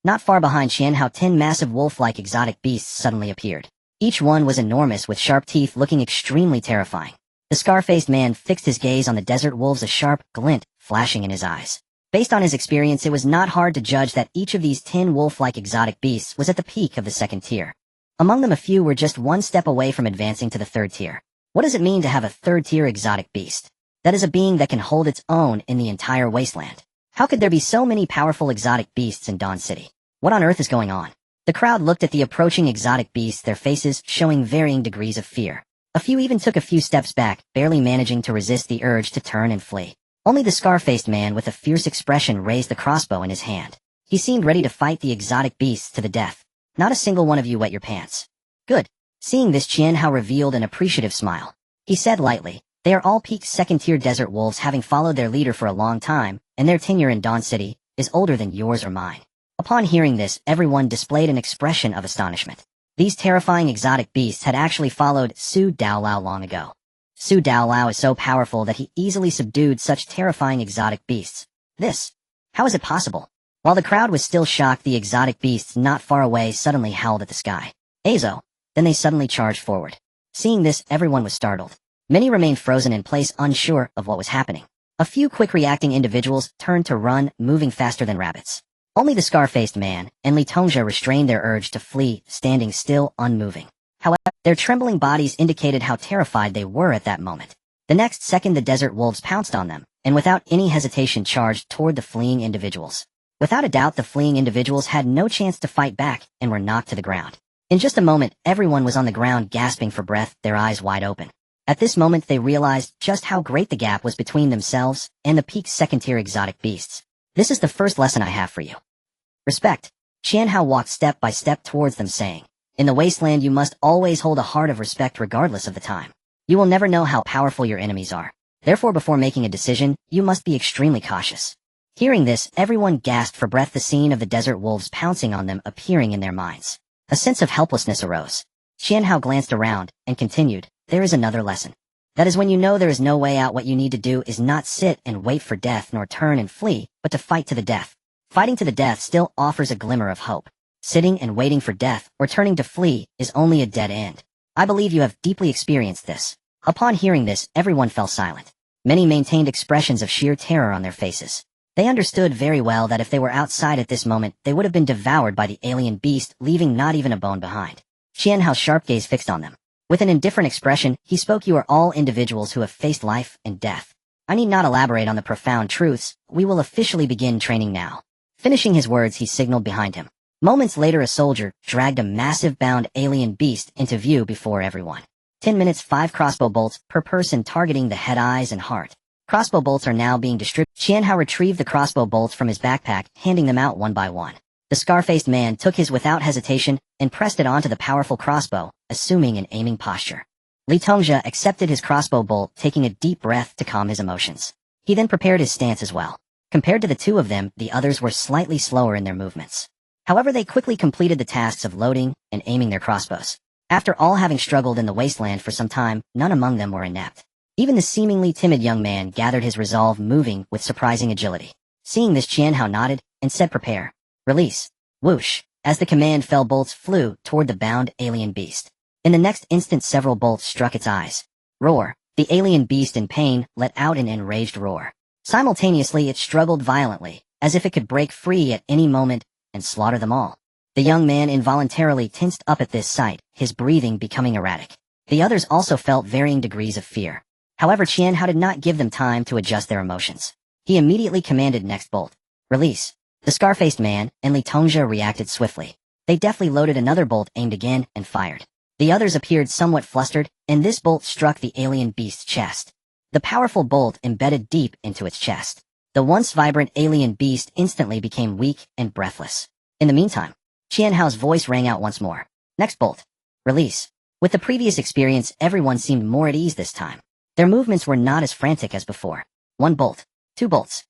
Not far behind Qian Hao, 10 massive wolf-like exotic beasts suddenly appeared. Each one was enormous, with sharp teeth, looking extremely terrifying. The scar-faced man fixed his gaze on the desert wolves, a sharp glint flashing in his eyes. Based on his experience, it was not hard to judge that each of these 10 wolf-like exotic beasts was at the peak of the 2nd tier. Among them, a few were just one step away from advancing to the 3rd tier. What does it mean to have a 3rd tier exotic beast? That is a being that can hold its own in the entire Wasteland. How could there be so many powerful exotic beasts in Dawn City? What on earth is going on? The crowd looked at the approaching exotic beasts, their faces showing varying degrees of fear. A few even took a few steps back, barely managing to resist the urge to turn and flee. Only the scar-faced man with a fierce expression raised the crossbow in his hand. He seemed ready to fight the exotic beasts to the death. Not a single one of you wet your pants. Good. Seeing this, Qian Hao revealed an appreciative smile. He said lightly, they are all peak 2nd-tier desert wolves, having followed their leader for a long time, and their tenure in Dawn City is older than yours or mine. Upon hearing this, everyone displayed an expression of astonishment. These terrifying exotic beasts had actually followed Su Daolao long ago. Su Daolao is so powerful that he easily subdued such terrifying exotic beasts. How is it possible? While the crowd was still shocked, the exotic beasts not far away suddenly howled at the sky. Azo! Then they suddenly charged forward. Seeing this, everyone was startled. Many remained frozen in place, unsure of what was happening. A few quick-reacting individuals turned to run, moving faster than rabbits. Only the scar-faced man and Li Tongzhe restrained their urge to flee, standing still, unmoving. However, their trembling bodies indicated how terrified they were at that moment. The next second, the desert wolves pounced on them, and without any hesitation charged toward the fleeing individuals. Without a doubt, the fleeing individuals had no chance to fight back and were knocked to the ground. In just a moment, everyone was on the ground, gasping for breath, their eyes wide open. At this moment, they realized just how great the gap was between themselves and the peak 2nd-tier exotic beasts. This is the first lesson I have for you. Respect. Qian Hao walked step by step towards them, saying, in the Wasteland, you must always hold a heart of respect regardless of the time. You will never know how powerful your enemies are. Therefore, before making a decision, you must be extremely cautious. Hearing this, everyone gasped for breath, the scene of the desert wolves pouncing on them appearing in their minds. A sense of helplessness arose. Qian Hao glanced around and continued, there is another lesson. That is, when you know there is no way out, what you need to do is not sit and wait for death nor turn and flee, but to fight to the death. Fighting to the death still offers a glimmer of hope. Sitting and waiting for death or turning to flee is only a dead end. I believe you have deeply experienced this. Upon hearing this, everyone fell silent. Many maintained expressions of sheer terror on their faces. They understood very well that if they were outside at this moment, they would have been devoured by the alien beast, leaving not even a bone behind. Qianhao's sharp gaze fixed on them. With an indifferent expression, he spoke, "You are all individuals who have faced life and death. I need not elaborate on the profound truths. We will officially begin training now." Finishing his words, he signaled behind him. Moments later, a soldier dragged a massive bound alien beast into view before everyone. 10 minutes, 5 crossbow bolts per person targeting the head, eyes, and heart. Crossbow bolts are now being distributed. Qianhao retrieved the crossbow bolts from his backpack, handing them out one by one. The scar-faced man took his without hesitation and pressed it onto the powerful crossbow, assuming an aiming posture. Li Tongzhe accepted his crossbow bolt, taking a deep breath to calm his emotions. He then prepared his stance as well. Compared to the two of them, the others were slightly slower in their movements. However, they quickly completed the tasks of loading and aiming their crossbows. After all having struggled in the wasteland for some time, none among them were inept. Even the seemingly timid young man gathered his resolve, moving with surprising agility. Seeing this, Qianhao nodded and said, "Prepare. Release." Whoosh! As the command fell, bolts flew toward the bound alien beast. In the next instant, several bolts struck its eyes. Roar! The alien beast, in pain, let out an enraged roar. Simultaneously, it struggled violently, as if it could break free at any moment and slaughter them all. The young man involuntarily tensed up at this sight, his breathing becoming erratic. The others also felt varying degrees of fear. However, Qianhao did not give them time to adjust their emotions. He immediately commanded, "Next bolt. Release." The scar-faced man and Li Tongzhe reacted swiftly. They deftly loaded another bolt, aimed again, and fired. The others appeared somewhat flustered, and this bolt struck the alien beast's chest. The powerful bolt embedded deep into its chest. The once vibrant alien beast instantly became weak and breathless. In the meantime, Qianhao's voice rang out once more. "Next bolt. Release." With the previous experience, everyone seemed more at ease this time. Their movements were not as frantic as before. 1 bolt. 2 bolts.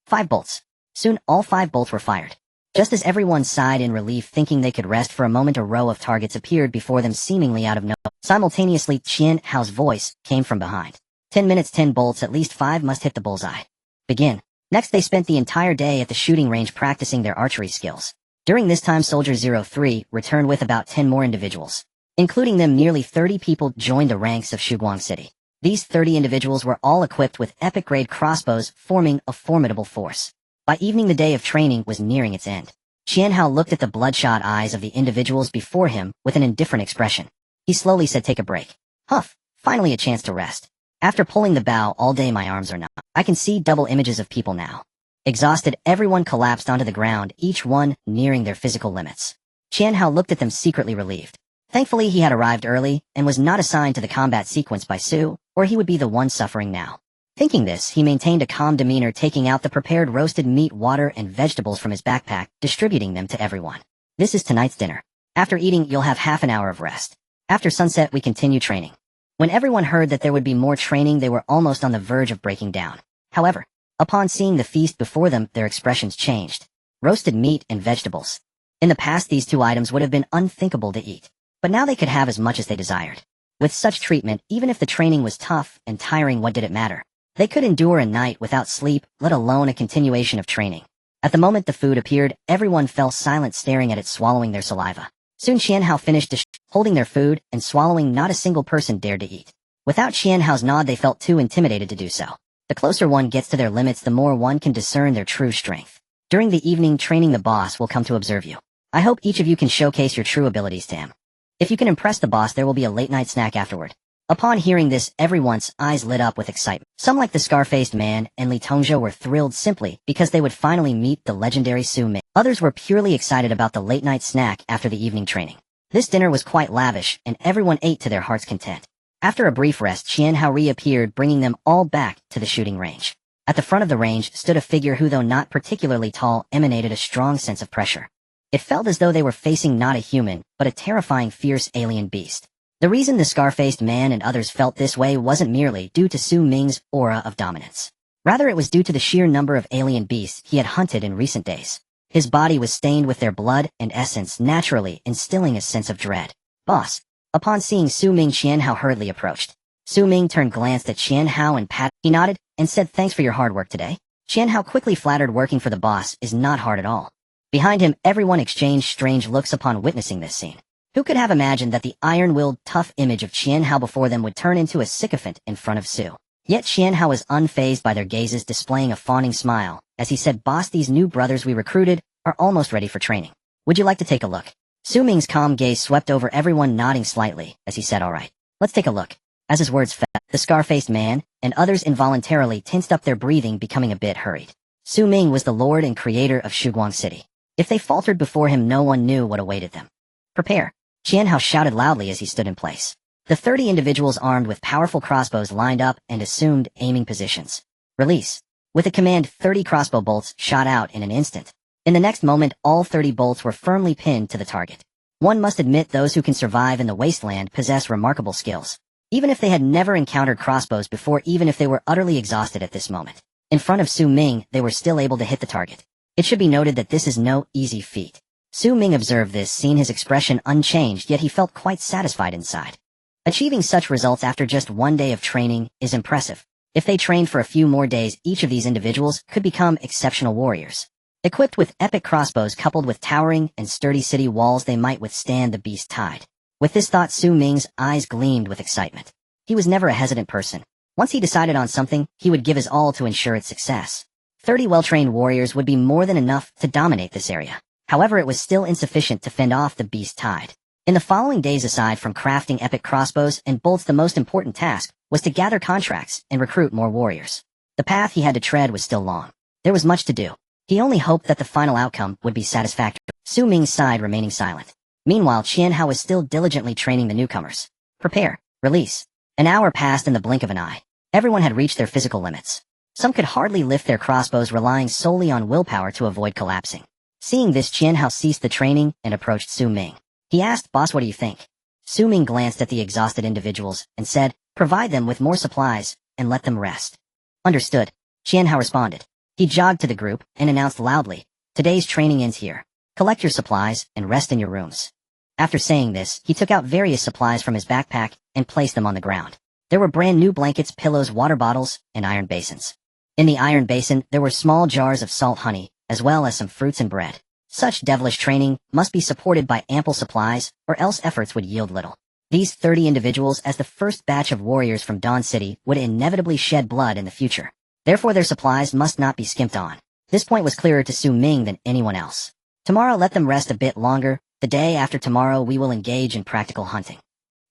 5 bolts. Soon, all 5 bolts were fired. Just as everyone sighed in relief, thinking they could rest for a moment, a row of targets appeared before them, seemingly out of nowhere. Simultaneously, Qianhao's voice came from behind. 10 minutes, 10 bolts, at least 5 must hit the bullseye. Begin. Next, they spent the entire day at the shooting range practicing their archery skills. During this time, Soldier 03 returned with about 10 more individuals. Including them, nearly 30 people joined the ranks of Shuguang City. These 30 individuals were all equipped with epic-grade crossbows, forming a formidable force. By evening, the day of training was nearing its end. Qianhao looked at the bloodshot eyes of the individuals before him with an indifferent expression. He slowly said, "Take a break." Huff, finally a chance to rest. After pulling the bow all day, my arms are numb. I can see double images of people now. Exhausted, everyone collapsed onto the ground, each one nearing their physical limits. Qianhao looked at them, secretly relieved. Thankfully, he had arrived early and was not assigned to the combat sequence by Su, or he would be the one suffering now. Thinking this, he maintained a calm demeanor, taking out the prepared roasted meat, water, and vegetables from his backpack, distributing them to everyone. "This is tonight's dinner. After eating, you'll have half an hour of rest. After sunset, we continue training." When everyone heard that there would be more training, they were almost on the verge of breaking down. However, upon seeing the feast before them, their expressions changed. Roasted meat and vegetables. In the past, these two items would have been unthinkable to eat, but now they could have as much as they desired. With such treatment, even if the training was tough and tiring, what did it matter? They could endure a night without sleep, let alone a continuation of training. At the moment the food appeared, everyone fell silent, staring at it, swallowing their saliva. Soon Qianhao finished holding their food and swallowing. Not a single person dared to eat. Without Qianhao's nod, they felt too intimidated to do so. The closer one gets to their limits, the more one can discern their true strength. During the evening training, the boss will come to observe you. I hope each of you can showcase your true abilities to him. If you can impress the boss, there will be a late-night snack afterward. Upon hearing this, everyone's eyes lit up with excitement. Some, like the scar-faced man and Li Tongzhe, were thrilled simply because they would finally meet the legendary Su Ming. Others were purely excited about the late-night snack after the evening training. This dinner was quite lavish, and everyone ate to their heart's content. After a brief rest, Qianhao reappeared, bringing them all back to the shooting range. At the front of the range stood a figure who, though not particularly tall, emanated a strong sense of pressure. It felt as though they were facing not a human, but a terrifying, fierce alien beast. The reason the scar-faced man and others felt this way wasn't merely due to Su Ming's aura of dominance. Rather, it was due to the sheer number of alien beasts he had hunted in recent days. His body was stained with their blood and essence, naturally instilling a sense of dread. "Boss." Upon seeing Su Ming, Qianhao hurriedly approached. Su Ming turned, glanced at Qianhao and he nodded and said, "Thanks for your hard work today." Qianhao quickly flattered, working for the boss is not hard at all. Behind him, everyone exchanged strange looks upon witnessing this scene. Who could have imagined that the iron-willed, tough image of Qianhao before them would turn into a sycophant in front of Su? Yet Qianhao was unfazed by their gazes, displaying a fawning smile, as he said, "Boss, these new brothers we recruited are almost ready for training. Would you like to take a look?" Su Ming's calm gaze swept over everyone, nodding slightly, as he said, "All right, let's take a look." As his words fell, the scar-faced man and others involuntarily tensed up, their breathing becoming a bit hurried. Su Ming was the lord and creator of Shuguang City. If they faltered before him, no one knew what awaited them. "Prepare!" Qianhao shouted loudly as he stood in place. The 30 individuals armed with powerful crossbows lined up and assumed aiming positions. "Release!" With a command, 30 crossbow bolts shot out in an instant. In the next moment, all 30 bolts were firmly pinned to the target. One must admit, those who can survive in the Wasteland possess remarkable skills. Even if they had never encountered crossbows before, even if they were utterly exhausted at this moment, in front of Su Ming, they were still able to hit the target. It should be noted that this is no easy feat. Su Ming observed this, seeing his expression unchanged, yet he felt quite satisfied inside. Achieving such results after just one day of training is impressive. If they trained for a few more days, each of these individuals could become exceptional warriors. Equipped with epic crossbows coupled with towering and sturdy city walls, they might withstand the beast tide. With this thought, Su Ming's eyes gleamed with excitement. He was never a hesitant person. Once he decided on something, he would give his all to ensure its success. 30 well-trained warriors would be more than enough to dominate this area. However, it was still insufficient to fend off the beast tide. In the following days, aside from crafting epic crossbows and bolts, the most important task was to gather contracts and recruit more warriors. The path he had to tread was still long. There was much to do. He only hoped that the final outcome would be satisfactory. Su Ming sighed, remaining silent. Meanwhile, Qianhao was still diligently training the newcomers. "Prepare. Release." An hour passed in the blink of an eye. Everyone had reached their physical limits. Some could hardly lift their crossbows, relying solely on willpower to avoid collapsing. Seeing this, Qianhao ceased the training and approached Su Ming. He asked, "Boss, what do you think?" Su Ming glanced at the exhausted individuals and said, "Provide them with more supplies and let them rest." "Understood," Qianhao responded. He jogged to the group and announced loudly, "Today's training ends here. Collect your supplies and rest in your rooms." After saying this, he took out various supplies from his backpack and placed them on the ground. There were brand new blankets, pillows, water bottles, and iron basins. In the iron basin, there were small jars of salt honey, as well as some fruits and bread. Such devilish training must be supported by ample supplies, or else efforts would yield little. These 30 individuals, as the first batch of warriors from Dawn City, would inevitably shed blood in the future. Therefore, their supplies must not be skimped on. This point was clearer to Su Ming than anyone else. "Tomorrow let them rest a bit longer. The day after tomorrow we will engage in practical hunting."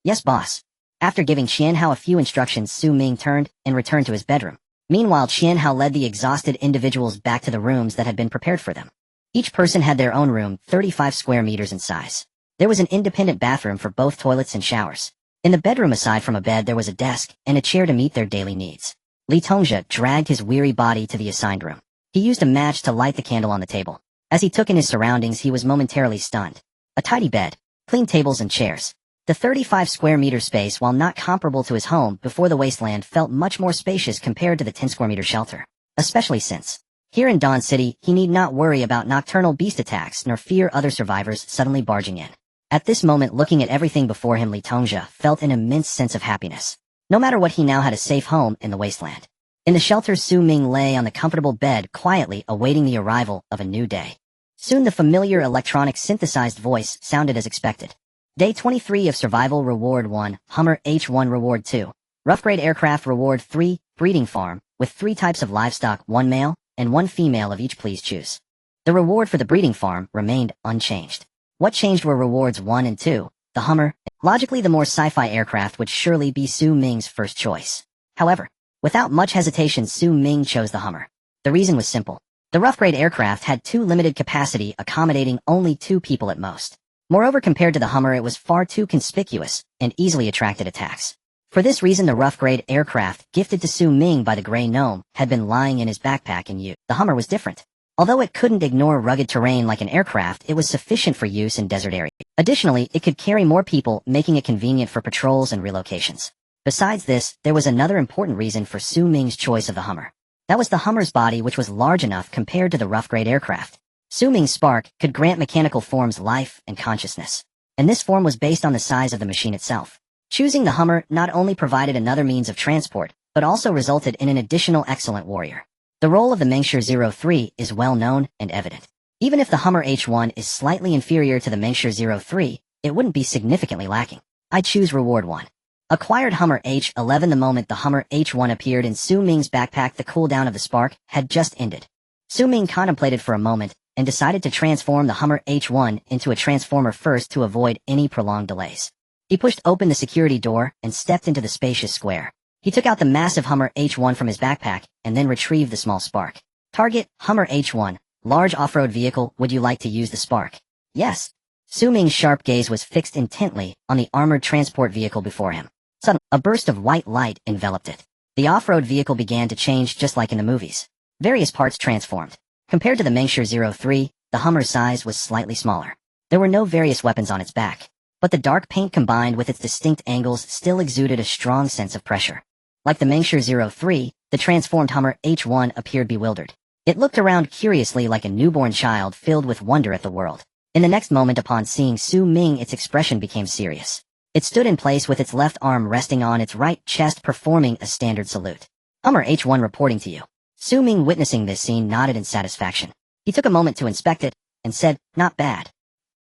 "Yes, boss." After giving Qianhao a few instructions, Su Ming turned and returned to his bedroom. Meanwhile, Qianhao led the exhausted individuals back to the rooms that had been prepared for them. Each person had their own room, 35 square meters in size. There was an independent bathroom for both toilets and showers. In the bedroom, aside from a bed, there was a desk and a chair to meet their daily needs. Li Tongzhe dragged his weary body to the assigned room. He used a match to light the candle on the table. As he took in his surroundings, he was momentarily stunned. A tidy bed, clean tables and chairs. The 35 square meter space, while not comparable to his home before the Wasteland, felt much more spacious compared to the 10 square meter shelter. Especially since, here in Dawn City, he need not worry about nocturnal beast attacks nor fear other survivors suddenly barging in. At this moment, looking at everything before him, Li Tongzhe felt an immense sense of happiness. No matter what, he now had a safe home in the Wasteland. In the shelter, Su Ming lay on the comfortable bed, quietly awaiting the arrival of a new day. Soon the familiar electronic synthesized voice sounded as expected. Day 23 of Survival, Reward 1, Hummer H1 Reward 2, Rough Grade Aircraft Reward 3, Breeding Farm, with 3 types of livestock, 1 male and 1 female of each, please choose. The reward for the breeding farm remained unchanged. What changed were rewards 1 and 2, the Hummer. Logically, the more sci-fi aircraft would surely be Su Ming's first choice. However, without much hesitation, Su Ming chose the Hummer. The reason was simple. The rough grade aircraft had too limited capacity, accommodating only 2 people at most. Moreover, compared to the Hummer, it was far too conspicuous and easily attracted attacks. For this reason, the rough grade aircraft gifted to Su Ming by the Grey Gnome had been lying in his backpack in use. The Hummer was different. Although it couldn't ignore rugged terrain like an aircraft, it was sufficient for use in desert areas. Additionally, it could carry more people, making it convenient for patrols and relocations. Besides this, there was another important reason for Su Ming's choice of the Hummer. That was the Hummer's body, which was large enough compared to the rough-grade aircraft. Su Ming's spark could grant mechanical forms life and consciousness, and this form was based on the size of the machine itself. Choosing the Hummer not only provided another means of transport, but also resulted in an additional excellent warrior. The role of the Mengsher 03 is well known and evident. Even if the Hummer H1 is slightly inferior to the Mengsher 03, it wouldn't be significantly lacking. I'd choose reward 1. Acquired Hummer H11. The moment the Hummer H1 appeared in Su Ming's backpack, the cooldown of the spark had just ended. Su Ming contemplated for a moment and decided to transform the Hummer H1 into a transformer first to avoid any prolonged delays. He pushed open the security door and stepped into the spacious square. He took out the massive Hummer H1 from his backpack and then retrieved the small spark. Target, Hummer H1, large off-road vehicle. Would you like to use the spark? Yes. Su Ming's sharp gaze was fixed intently on the armored transport vehicle before him. Suddenly, a burst of white light enveloped it. The off-road vehicle began to change just like in the movies. Various parts transformed. Compared to the Ming 03, the Hummer's size was slightly smaller. There were no various weapons on its back, but the dark paint combined with its distinct angles still exuded a strong sense of pressure. Like the Ming 03, the transformed Hummer H1 appeared bewildered. It looked around curiously like a newborn child filled with wonder at the world. In the next moment, upon seeing Su Ming, its expression became serious. It stood in place with its left arm resting on its right chest, performing a standard salute. Hummer H1 reporting to you. Su Ming, witnessing this scene, nodded in satisfaction. He took a moment to inspect it and said, not bad.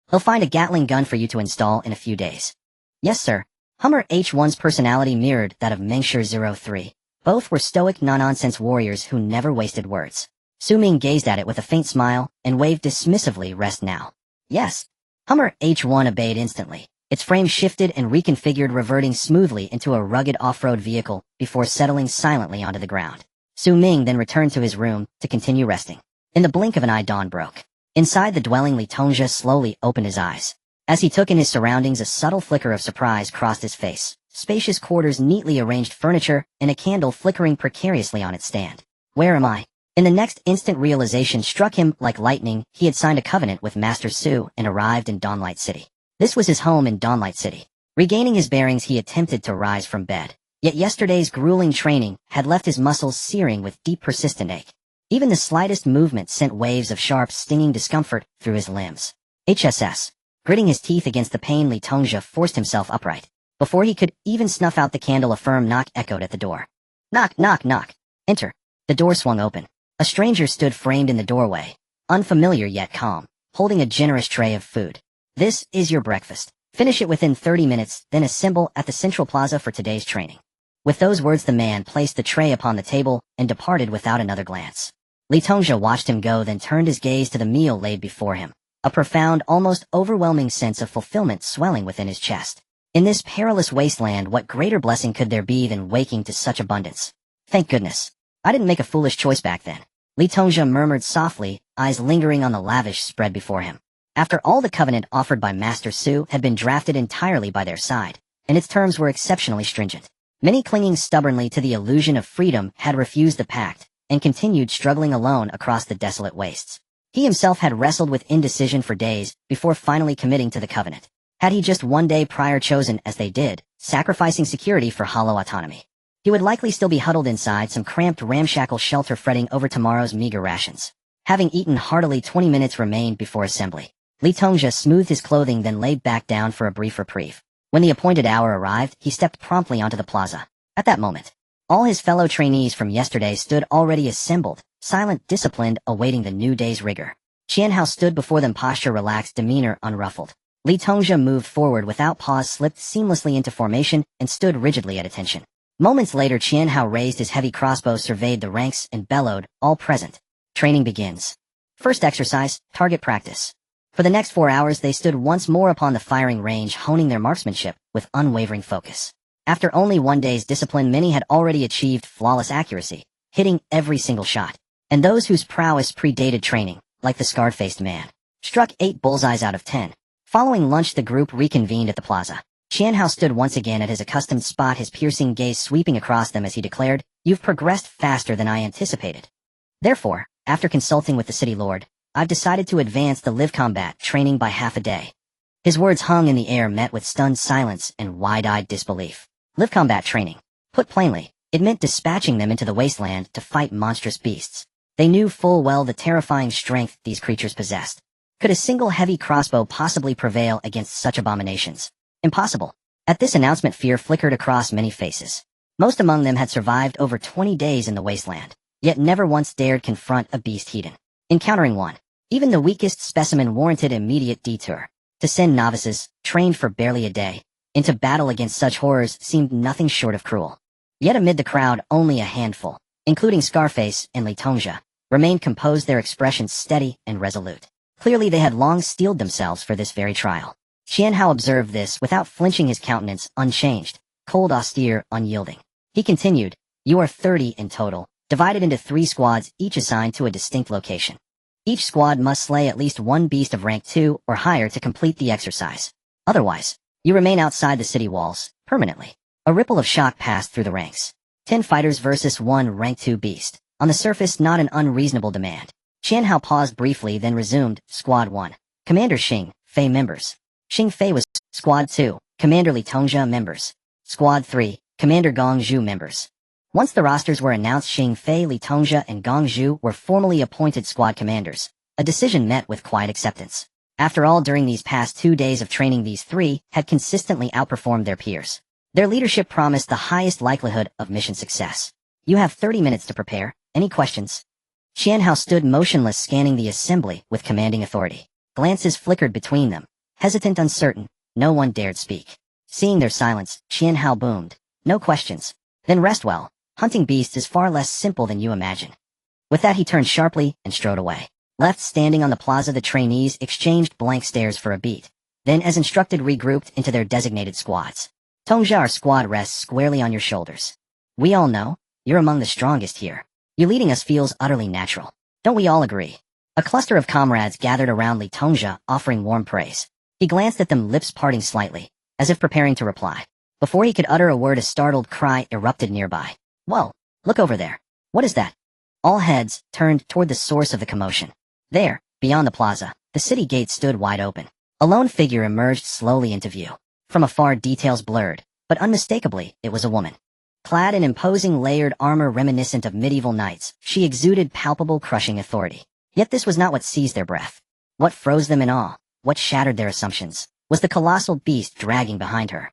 He'll find a Gatling gun for you to install in a few days. Yes, sir. Hummer H1's personality mirrored that of Ming 03. Both were stoic, no-nonsense warriors who never wasted words. Su Ming gazed at it with a faint smile and waved dismissively, rest now. Yes. Hummer H1 obeyed instantly. Its frame shifted and reconfigured, reverting smoothly into a rugged off-road vehicle before settling silently onto the ground. Su Ming then returned to his room to continue resting. In the blink of an eye, dawn broke. Inside the dwelling, Li Tongzhe slowly opened his eyes. As he took in his surroundings, a subtle flicker of surprise crossed his face. Spacious quarters, neatly arranged furniture, and a candle flickering precariously on its stand. Where am I? In the next instant, realization struck him like lightning. He had signed a covenant with Master Su and arrived in Dawnlight City. This was his home in Dawnlight City. Regaining his bearings, he attempted to rise from bed. Yet yesterday's grueling training had left his muscles searing with deep, persistent ache. Even the slightest movement sent waves of sharp, stinging discomfort through his limbs. HSS. Gritting his teeth against the pain, Li Tongzhe forced himself upright. Before he could even snuff out the candle, a firm knock echoed at the door. Knock, knock, knock. Enter. The door swung open. A stranger stood framed in the doorway, unfamiliar yet calm, holding a generous tray of food. This is your breakfast. Finish it within 30 minutes, then assemble at the Central Plaza for today's training. With those words, the man placed the tray upon the table and departed without another glance. Li Tongzhe watched him go, then turned his gaze to the meal laid before him. A profound, almost overwhelming sense of fulfillment swelling within his chest. In this perilous wasteland, what greater blessing could there be than waking to such abundance? Thank goodness. I didn't make a foolish choice back then. Li Tongzhe murmured softly, eyes lingering on the lavish spread before him. After all, the covenant offered by Master Su had been drafted entirely by their side, and its terms were exceptionally stringent. Many, clinging stubbornly to the illusion of freedom, had refused the pact and continued struggling alone across the desolate wastes. He himself had wrestled with indecision for days before finally committing to the covenant. Had he just one day prior chosen as they did, sacrificing security for hollow autonomy, he would likely still be huddled inside some cramped, ramshackle shelter, fretting over tomorrow's meager rations. Having eaten heartily, 20 minutes remained before assembly. Li Tongzhe smoothed his clothing, then laid back down for a brief reprieve. When the appointed hour arrived, he stepped promptly onto the plaza. At that moment, all his fellow trainees from yesterday stood already assembled, silent, disciplined, awaiting the new day's rigor. Qianhao stood before them, posture relaxed, demeanor unruffled. Li Tongzhe moved forward without pause, slipped seamlessly into formation, and stood rigidly at attention. Moments later, Qianhao raised his heavy crossbow, surveyed the ranks, and bellowed, all present. Training begins. First exercise, target practice. For the next 4 hours, they stood once more upon the firing range, honing their marksmanship with unwavering focus. After only one day's discipline, many had already achieved flawless accuracy, hitting every single shot. And those whose prowess predated training, like the scarred-faced man, struck 8 bullseyes out of 10. Following lunch, the group reconvened at the plaza. Qianhao stood once again at his accustomed spot, his piercing gaze sweeping across them as he declared, "You've progressed faster than I anticipated. Therefore, after consulting with the city lord, I've decided to advance the live combat training by half a day." His words hung in the air, met with stunned silence and wide-eyed disbelief. Live combat training. Put plainly, it meant dispatching them into the wasteland to fight monstrous beasts. They knew full well the terrifying strength these creatures possessed. Could a single heavy crossbow possibly prevail against such abominations? Impossible. At this announcement, fear flickered across many faces. Most among them had survived over 20 days in the wasteland, yet never once dared confront a beast heathen. Encountering one, even the weakest specimen, warranted immediate detour. To send novices, trained for barely a day, into battle against such horrors seemed nothing short of cruel. Yet amid the crowd, only a handful, including Scarface and Litonja, remained composed, their expressions steady and resolute. Clearly they had long steeled themselves for this very trial. Qianhao observed this without flinching, his countenance unchanged, cold, austere, unyielding. He continued, "You are 30 in total, divided into 3 squads, each assigned to a distinct location. Each squad must slay at least one beast of rank 2 or higher to complete the exercise. Otherwise, you remain outside the city walls, permanently." A ripple of shock passed through the ranks. 10 fighters versus 1 rank 2 beast. On the surface, not an unreasonable demand. Qianhao paused briefly, then resumed. Squad 1. Commander Xing Fei members. Xing Fei was. Squad 2. Commander Li Tongxia members. Squad 3. Commander Gong Zhu members. Once the rosters were announced, Xing Fei, Li Tongxia, and Gong Zhu were formally appointed squad commanders, a decision met with quiet acceptance. After all, during these past 2 days of training, these 3 had consistently outperformed their peers. Their leadership promised the highest likelihood of mission success. "You have 30 minutes to prepare. Any questions?" Qianhao stood motionless, scanning the assembly with commanding authority. Glances flickered between them, hesitant, uncertain. No one dared speak. Seeing their silence, Qianhao boomed, "No questions. Then rest well. Hunting beasts is far less simple than you imagine." With that, he turned sharply and strode away. Left standing on the plaza, the trainees exchanged blank stares for a beat, then, as instructed, regrouped into their designated squads. "Tongxia, our squad rests squarely on your shoulders. We all know you're among the strongest here. You leading us feels utterly natural. Don't we all agree?" A cluster of comrades gathered around Li Tongxia, offering warm praise. He glanced at them, lips parting slightly, as if preparing to reply. Before he could utter a word, a startled cry erupted nearby. "Whoa, look over there. What is that?" All heads turned toward the source of the commotion. There, beyond the plaza, the city gate stood wide open. A lone figure emerged slowly into view. From afar, details blurred, but unmistakably, it was a woman. Clad in imposing layered armor reminiscent of medieval knights, she exuded palpable, crushing authority. Yet this was not what seized their breath. What froze them in awe, what shattered their assumptions, was the colossal beast dragging behind her.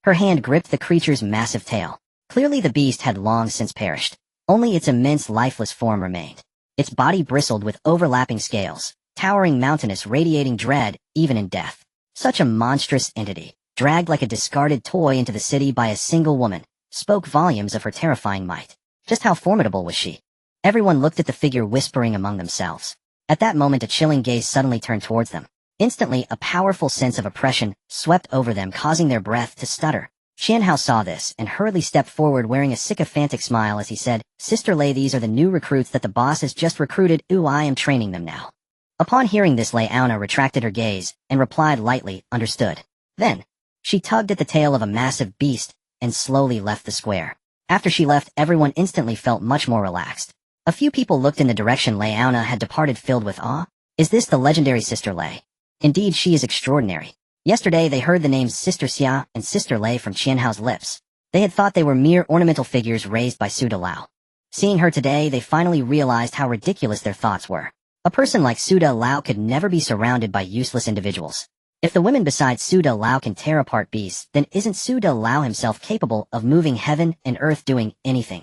Her hand gripped the creature's massive tail. Clearly the beast had long since perished. Only its immense, lifeless form remained. Its body bristled with overlapping scales, towering, mountainous, radiating dread, even in death. Such a monstrous entity, dragged like a discarded toy into the city by a single woman, spoke volumes of her terrifying might. Just how formidable was she? Everyone looked at the figure, whispering among themselves. At that moment, a chilling gaze suddenly turned towards them. Instantly, a powerful sense of oppression swept over them, causing their breath to stutter. Qianhao saw this and hurriedly stepped forward, wearing a sycophantic smile as he said, "Sister Lei, these are the new recruits that the boss has just recruited. I am training them now." Upon hearing this, Lei Auna retracted her gaze and replied lightly, "Understood." Then, she tugged at the tail of a massive beast and slowly left the square. After she left, everyone instantly felt much more relaxed. A few people looked in the direction Lei Auna had departed, filled with awe. Is this the legendary Sister Lei? Indeed, she is extraordinary. Yesterday they heard the names Sister Xia and Sister Lei from Qianhao's lips. They had thought they were mere ornamental figures raised by Su De Lao. Seeing her today, they finally realized how ridiculous their thoughts were. A person like Su De Lao could never be surrounded by useless individuals. If the women beside Su De Lao can tear apart beasts, then isn't Su De Lao himself capable of moving heaven and earth, doing anything?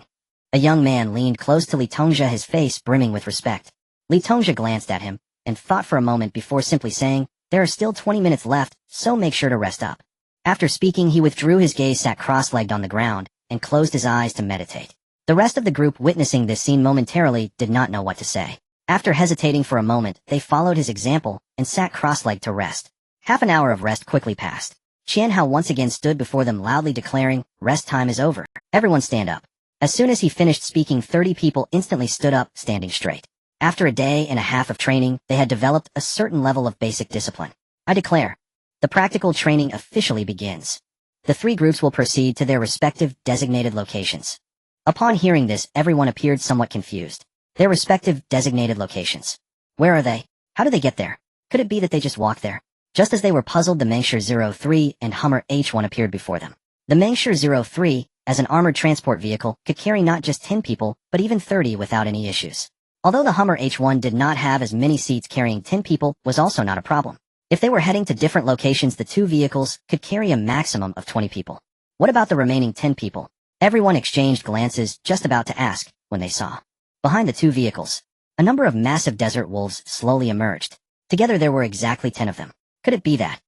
A young man leaned close to Li Tongxia, his face brimming with respect. Li Tongxia glanced at him and thought for a moment before simply saying, "There are still 20 minutes left, so make sure to rest up." After speaking, he withdrew his gaze, sat cross-legged on the ground, and closed his eyes to meditate. The rest of the group, witnessing this scene momentarily, did not know what to say. After hesitating for a moment, they followed his example and sat cross-legged to rest. Half an hour of rest quickly passed. Qianhao once again stood before them, loudly declaring, "Rest time is over. Everyone stand up." As soon as he finished speaking, 30 people instantly stood up, standing straight. After a day and a half of training, they had developed a certain level of basic discipline. I declare, the practical training officially begins. The 3 groups will proceed to their respective designated locations. Upon hearing this, everyone appeared somewhat confused. Their respective designated locations. Where are they? How did they get there? Could it be that they just walked there? Just as they were puzzled, the Mengsher 03 and Hummer H1 appeared before them. The Mengsher 03, as an armored transport vehicle, could carry not just 10 people, but even 30 without any issues. Although the Hummer H1 did not have as many seats, carrying 10 people was also not a problem. If they were heading to different locations, the 2 vehicles could carry a maximum of 20 people. What about the remaining 10 people? Everyone exchanged glances, just about to ask, when they saw, behind the 2 vehicles, a number of massive desert wolves slowly emerged. Together there were exactly 10 of them. Could it be that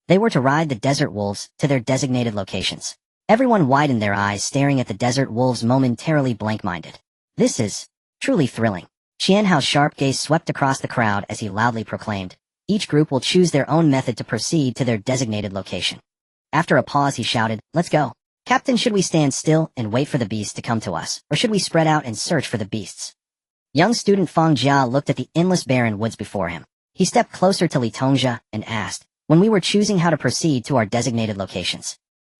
They were to ride the desert wolves to their designated locations. Everyone widened their eyes, staring at the desert wolves, momentarily blank-minded. This is truly thrilling. Qianhao's sharp gaze swept across the crowd as he loudly proclaimed, "Each group will choose their own method to proceed to their designated location." After a pause he shouted, "Let's go. Captain, should we stand still and wait for the beasts to come to us, or should we spread out and search for the beasts?" Young student Feng Jia looked at the endless barren woods before him. He stepped closer to Li Tongxia and asked, "When we were choosing how to proceed to our designated locations."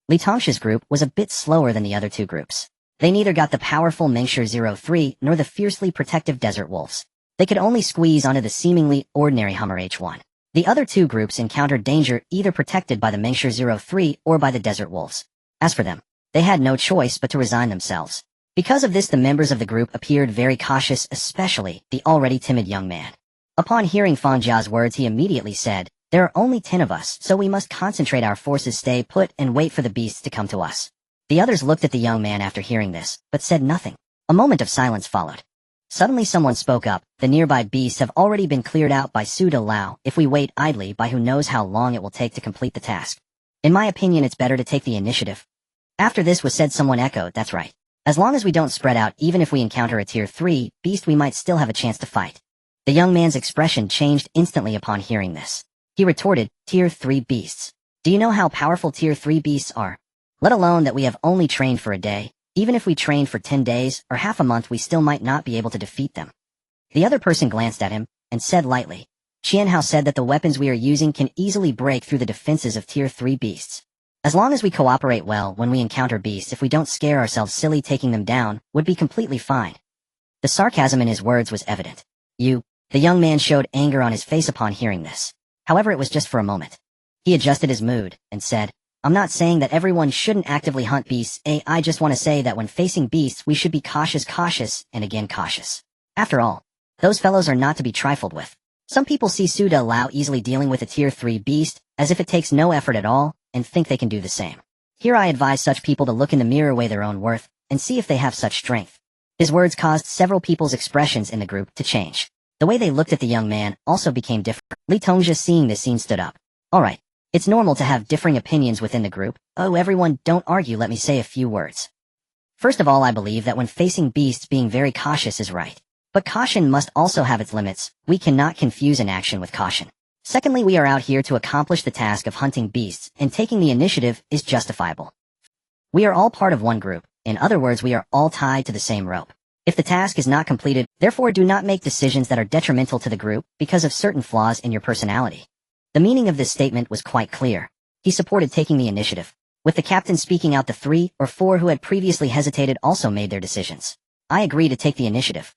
Li Tongxia's group was a bit slower than the other two groups. They neither got the powerful Mingshi 03 nor the fiercely protective desert wolves. They could only squeeze onto the seemingly ordinary Hummer H1. The other two groups encountered danger either protected by the Mingshi 03 or by the desert wolves. As for them, they had no choice but to resign themselves. Because of this, the members of the group appeared very cautious, especially the already timid young man. Upon hearing Feng Jia's words, he immediately said, "There are only 10 of us, so we must concentrate our forces, stay put, and wait for the beasts to come to us." The others looked at the young man after hearing this, but said nothing. A moment of silence followed. Suddenly someone spoke up, "The nearby beasts have already been cleared out by Su De Lao. If we wait idly, by who knows how long it will take to complete the task. In my opinion, it's better to take the initiative." After this was said, someone echoed, "That's right. As long as we don't spread out, even if we encounter a tier 3 beast, we might still have a chance to fight." The young man's expression changed instantly upon hearing this. He retorted, "Tier 3 beasts. Do you know how powerful tier 3 beasts are? Let alone that we have only trained for a day. Even if we trained for 10 days or half a month, we still might not be able to defeat them." The other person glanced at him and said lightly, "Qianhao said that the weapons we are using can easily break through the defenses of tier 3 beasts. As long as we cooperate well when we encounter beasts, if we don't scare ourselves silly, taking them down would be completely fine." The sarcasm in his words was evident. The young man showed anger on his face upon hearing this. However, it was just for a moment. He adjusted his mood and said, "I'm not saying that everyone shouldn't actively hunt beasts. I just want to say that when facing beasts, we should be cautious, and again cautious. After all, those fellows are not to be trifled with. Some people see Su De Lao easily dealing with a tier 3 beast, as if it takes no effort at all, and think they can do the same. Here I advise such people to look in the mirror, weigh their own worth, and see if they have such strength." His words caused several people's expressions in the group to change. The way they looked at the young man also became different. Li Tongxia, seeing this scene, stood up. "Alright, it's normal to have differing opinions within the group. Oh, everyone, don't argue, let me say a few words. First of all, I believe that when facing beasts, being very cautious is right. But caution must also have its limits. We cannot confuse inaction with caution. Secondly, we are out here to accomplish the task of hunting beasts, and taking the initiative is justifiable. We are all part of one group. In other words, we are all tied to the same rope. If the task is not completed, therefore do not make decisions that are detrimental to the group because of certain flaws in your personality." The meaning of this statement was quite clear. He supported taking the initiative. With the captain speaking out, the 3 or 4 who had previously hesitated also made their decisions. "I agree to take the initiative."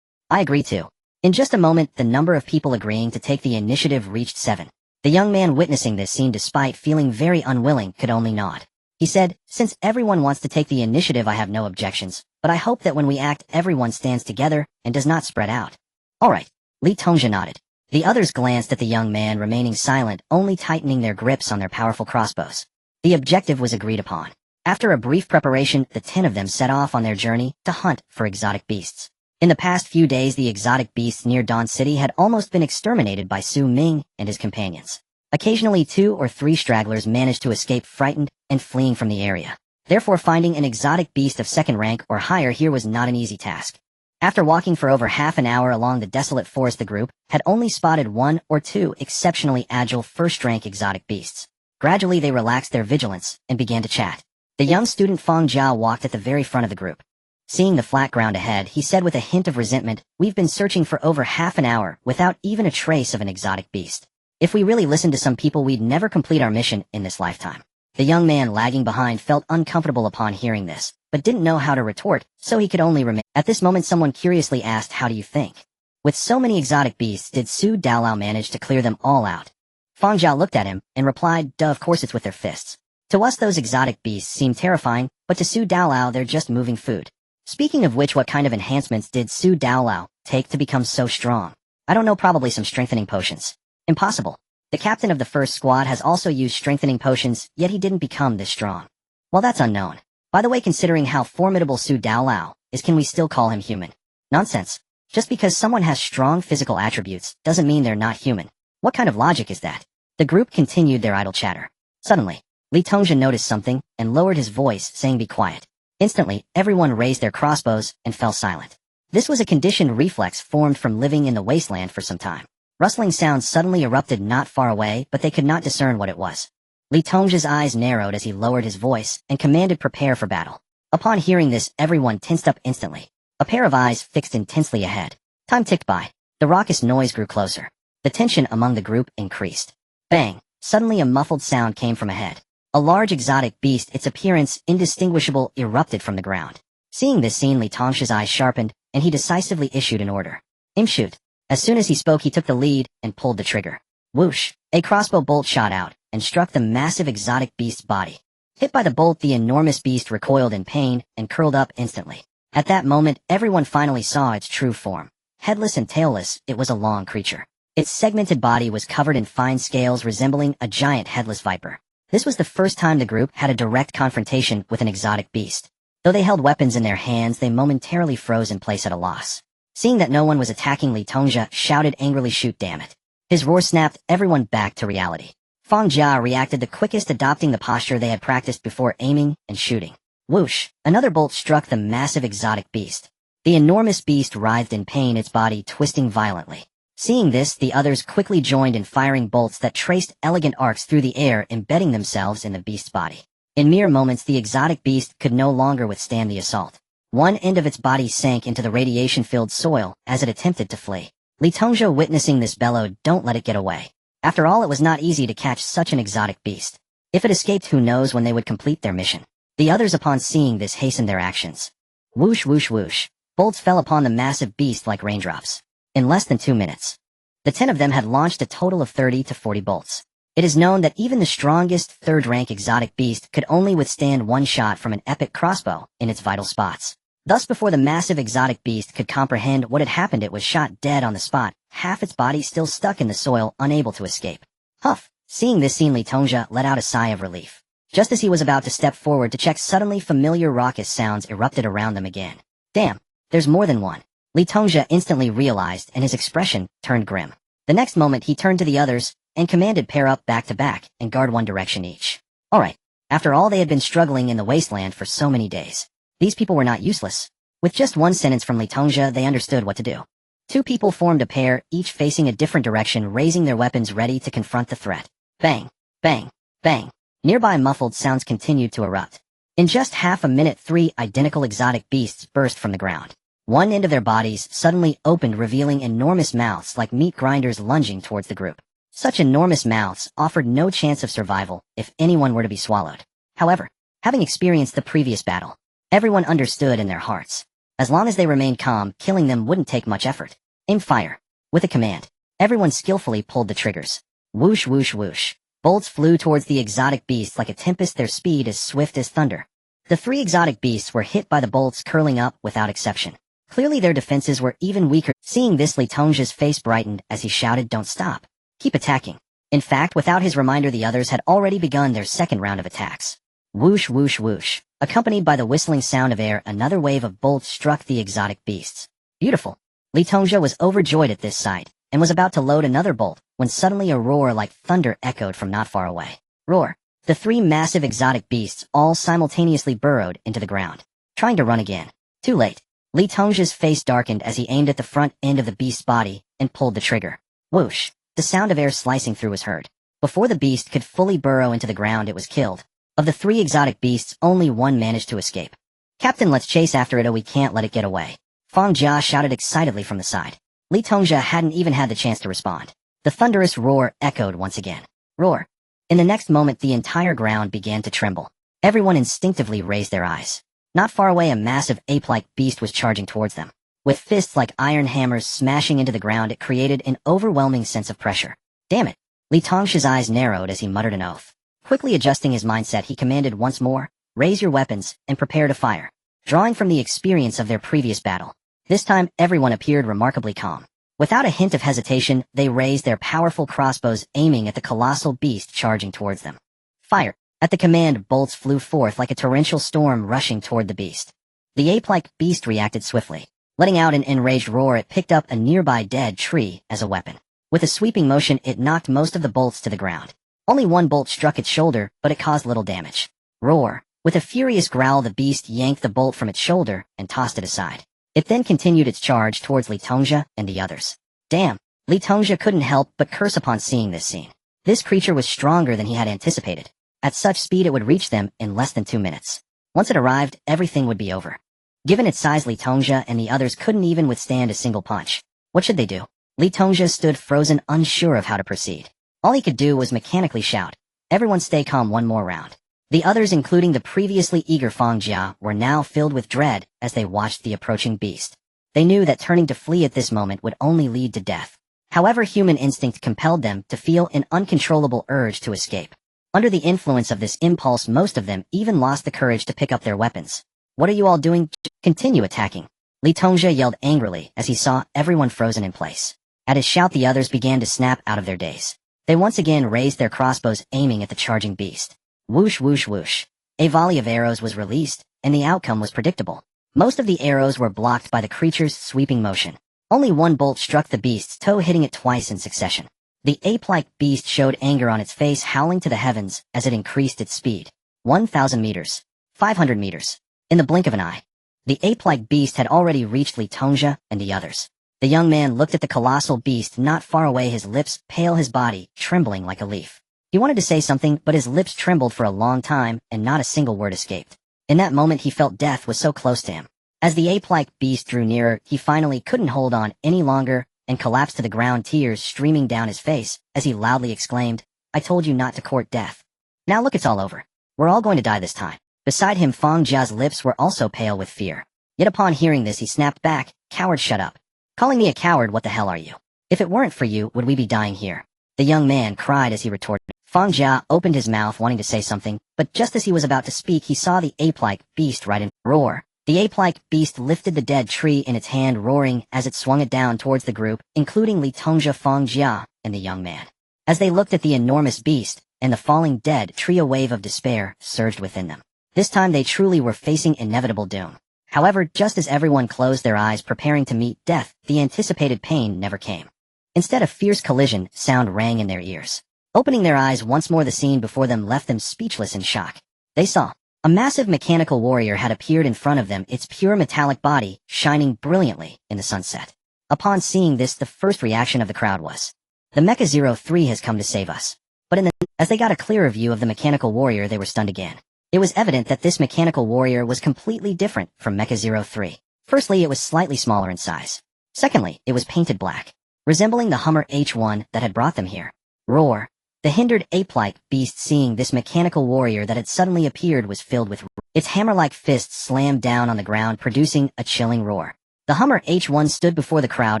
"I agree too." In just a moment, the number of people agreeing to take the initiative reached 7. The young man, witnessing this scene despite feeling very unwilling, could only nod. He said, "Since everyone wants to take the initiative, I have no objections, but I hope that when we act, everyone stands together and does not spread out." "Alright." Li Tongxia nodded. The others glanced at the young man, remaining silent, only tightening their grips on their powerful crossbows. The objective was agreed upon. After a brief preparation, the 10 of them set off on their journey to hunt for exotic beasts. In the past few days, the exotic beasts near Dawn City had almost been exterminated by Su Ming and his companions. Occasionally 2 or 3 stragglers managed to escape, frightened and fleeing from the area. Therefore, finding an exotic beast of 2nd rank or higher here was not an easy task. After walking for over half an hour along the desolate forest, the group had only spotted 1 or 2 exceptionally agile 1st-rank exotic beasts. Gradually, they relaxed their vigilance and began to chat. The young student Feng Jia walked at the very front of the group. Seeing the flat ground ahead, he said with a hint of resentment, "We've been searching for over half an hour without even a trace of an exotic beast. If we really listened to some people, we'd never complete our mission in this lifetime." The young man lagging behind felt uncomfortable upon hearing this, but didn't know how to retort, so he could only remain. At this moment, someone curiously asked, "How do you think? With so many exotic beasts, did Su De Lao manage to clear them all out?" Feng Jiao looked at him and replied, "Duh, of course it's with their fists. To us, those exotic beasts seem terrifying, but to Su De Lao, they're just moving food. Speaking of which, what kind of enhancements did Su De Lao take to become so strong?" "I don't know, probably some strengthening potions." "Impossible. The captain of the first squad has also used strengthening potions, yet he didn't become this strong." "Well, that's unknown. By the way, considering how formidable Su De Lao is, can we still call him human?" "Nonsense. Just because someone has strong physical attributes doesn't mean they're not human. What kind of logic is that?" The group continued their idle chatter. Suddenly, Li Tongzhi noticed something and lowered his voice, saying, "Be quiet." Instantly, everyone raised their crossbows and fell silent. This was a conditioned reflex formed from living in the wasteland for some time. Rustling sounds suddenly erupted not far away, but they could not discern what it was. Li Tongzhi's eyes narrowed as he lowered his voice and commanded, "Prepare for battle." Upon hearing this, everyone tensed up instantly. A pair of eyes fixed intensely ahead. Time ticked by. The raucous noise grew closer. The tension among the group increased. Bang! Suddenly a muffled sound came from ahead. A large exotic beast, its appearance indistinguishable, erupted from the ground. Seeing this scene, Li Tongzhi's eyes sharpened, and he decisively issued an order. "Aim, shoot." As soon as he spoke, he took the lead and pulled the trigger. Whoosh! A crossbow bolt shot out and struck the massive exotic beast's body. Hit by the bolt, the enormous beast recoiled in pain and curled up instantly. At that moment, everyone finally saw its true form. Headless and tailless, it was a long creature. Its segmented body was covered in fine scales resembling a giant headless viper. This was the first time the group had a direct confrontation with an exotic beast. Though they held weapons in their hands, they momentarily froze in place at a loss. Seeing that no one was attacking, Li Tongzhi shouted angrily, "Shoot, damn it." His roar snapped everyone back to reality. Fang Jia reacted the quickest, adopting the posture they had practiced before aiming and shooting. Whoosh! Another bolt struck the massive exotic beast. The enormous beast writhed in pain, its body twisting violently. Seeing this, the others quickly joined in firing bolts that traced elegant arcs through the air, embedding themselves in the beast's body. In mere moments, the exotic beast could no longer withstand the assault. One end of its body sank into the radiation-filled soil as it attempted to flee. Li Tongzhi, witnessing this, bellowed, "Don't let it get away." After all, it was not easy to catch such an exotic beast. If it escaped, who knows when they would complete their mission. The others, upon seeing this, hastened their actions. Whoosh, whoosh, whoosh. Bolts fell upon the massive beast like raindrops. In less than 2 minutes, the 10 of them had launched a total of 30 to 40 bolts. It is known that even the strongest third-rank exotic beast could only withstand one shot from an epic crossbow in its vital spots. Thus, before the massive exotic beast could comprehend what had happened, it was shot dead on the spot, half its body still stuck in the soil, unable to escape. Huff! Seeing this scene, Li Tongzhi let out a sigh of relief. Just as he was about to step forward to check, suddenly familiar raucous sounds erupted around them again. Damn! There's more than one. Li Tongzhi instantly realized, and his expression turned grim. The next moment, he turned to the others and commanded, "Pair up back to back and guard one direction each." Alright. After all, they had been struggling in the wasteland for so many days. These people were not useless. With just one sentence from Li Tongzhi, they understood what to do. 2 people formed a pair, each facing a different direction, raising their weapons ready to confront the threat. Bang! Bang! Bang! Nearby muffled sounds continued to erupt. In just half a minute, 3 identical exotic beasts burst from the ground. One end of their bodies suddenly opened, revealing enormous mouths like meat grinders lunging towards the group. Such enormous mouths offered no chance of survival if anyone were to be swallowed. However, having experienced the previous battle, everyone understood in their hearts. As long as they remained calm, killing them wouldn't take much effort. Aim, fire. With a command, everyone skillfully pulled the triggers. Whoosh, whoosh, whoosh. Bolts flew towards the exotic beasts like a tempest, their speed as swift as thunder. The 3 exotic beasts were hit by the bolts, curling up without exception. Clearly their defenses were even weaker. Seeing this, Li Tongzhi's face brightened as he shouted, "Don't stop. Keep attacking." In fact, without his reminder, the others had already begun their second round of attacks. Whoosh, whoosh, whoosh. Accompanied by the whistling sound of air, another wave of bolts struck the exotic beasts. Beautiful. Li Tongzhi was overjoyed at this sight, and was about to load another bolt, when suddenly a roar like thunder echoed from not far away. Roar. The 3 massive exotic beasts all simultaneously burrowed into the ground, trying to run again. Too late. Li Tongzhi's face darkened as he aimed at the front end of the beast's body and pulled the trigger. Whoosh! The sound of air slicing through was heard. Before the beast could fully burrow into the ground, it was killed. Of the 3 exotic beasts, only one managed to escape. "Captain, let's chase after it, or we can't let it get away." Fang Jia shouted excitedly from the side. Li Tongzhi hadn't even had the chance to respond. The thunderous roar echoed once again. Roar! In the next moment, the entire ground began to tremble. Everyone instinctively raised their eyes. Not far away, a massive ape-like beast was charging towards them. With fists like iron hammers smashing into the ground, it created an overwhelming sense of pressure. Damn it! Li Tongzhi's eyes narrowed as he muttered an oath. Quickly adjusting his mindset, he commanded once more, "Raise your weapons and prepare to fire." Drawing from the experience of their previous battle, this time everyone appeared remarkably calm. Without a hint of hesitation, they raised their powerful crossbows, aiming at the colossal beast charging towards them. Fire! At the command, bolts flew forth like a torrential storm rushing toward the beast. The ape-like beast reacted swiftly. Letting out an enraged roar, it picked up a nearby dead tree as a weapon. With a sweeping motion, it knocked most of the bolts to the ground. Only one bolt struck its shoulder, but it caused little damage. Roar. With a furious growl, the beast yanked the bolt from its shoulder and tossed it aside. It then continued its charge towards Li Tongxia and the others. Damn. Li Tongxia couldn't help but curse upon seeing this scene. This creature was stronger than he had anticipated. At such speed it would reach them in less than 2 minutes. Once it arrived, everything would be over. Given its size, Li Tongxia and the others couldn't even withstand a single punch. What should they do? Li Tongxia stood frozen, unsure of how to proceed. All he could do was mechanically shout, "Everyone stay calm, one more round." The others, including the previously eager Fang Jia, were now filled with dread as they watched the approaching beast. They knew that turning to flee at this moment would only lead to death. However, human instinct compelled them to feel an uncontrollable urge to escape. Under the influence of this impulse, most of them even lost the courage to pick up their weapons. "What are you all doing? Continue attacking." Li Tongxia yelled angrily as he saw everyone frozen in place. At his shout, the others began to snap out of their daze. They once again raised their crossbows, aiming at the charging beast. Whoosh, whoosh, whoosh. A volley of arrows was released, and the outcome was predictable. Most of the arrows were blocked by the creature's sweeping motion. Only one bolt struck the beast's toe, hitting it twice in succession. The ape-like beast showed anger on its face, howling to the heavens as it increased its speed. 1,000 meters. 500 meters. In the blink of an eye, the ape-like beast had already reached Li Tongxia and the others. The young man looked at the colossal beast not far away, his lips pale, his body trembling like a leaf. He wanted to say something, but his lips trembled for a long time, and not a single word escaped. In that moment, he felt death was so close to him. As the ape-like beast drew nearer, he finally couldn't hold on any longer and collapsed to the ground, tears streaming down his face as he loudly exclaimed, "I told you not to court death. Now look, it's all over. We're all going to die this time." Beside him, Fang Jia's lips were also pale with fear. Yet upon hearing this, he snapped back, "Coward, shut up. Calling me a coward, what the hell are you? If it weren't for you, would we be dying here?" The young man cried as he retorted. Fang Jia opened his mouth wanting to say something, but just as he was about to speak, he saw the ape-like beast right in. Roar. The ape-like beast lifted the dead tree in its hand, roaring as it swung it down towards the group, including Li Tongxia, Fang Jia, and the young man. As they looked at the enormous beast and the falling dead tree, a wave of despair surged within them. This time they truly were facing inevitable doom. However, just as everyone closed their eyes preparing to meet death, the anticipated pain never came. Instead, a fierce collision sound rang in their ears. Opening their eyes once more, the scene before them left them speechless in shock. They saw a massive mechanical warrior had appeared in front of them, its pure metallic body shining brilliantly in the sunset. Upon seeing this, the first reaction of the crowd was, "The Mecha-03 has come to save us." But as they got a clearer view of the mechanical warrior, they were stunned again. It was evident that this mechanical warrior was completely different from Mecha-03. Firstly, it was slightly smaller in size. Secondly, it was painted black, resembling the Hummer H1 that had brought them here. Roar. The hindered ape-like beast, seeing this mechanical warrior that had suddenly appeared, was filled with its hammer-like fists slammed down on the ground, producing a chilling roar. The Hummer H1 stood before the crowd,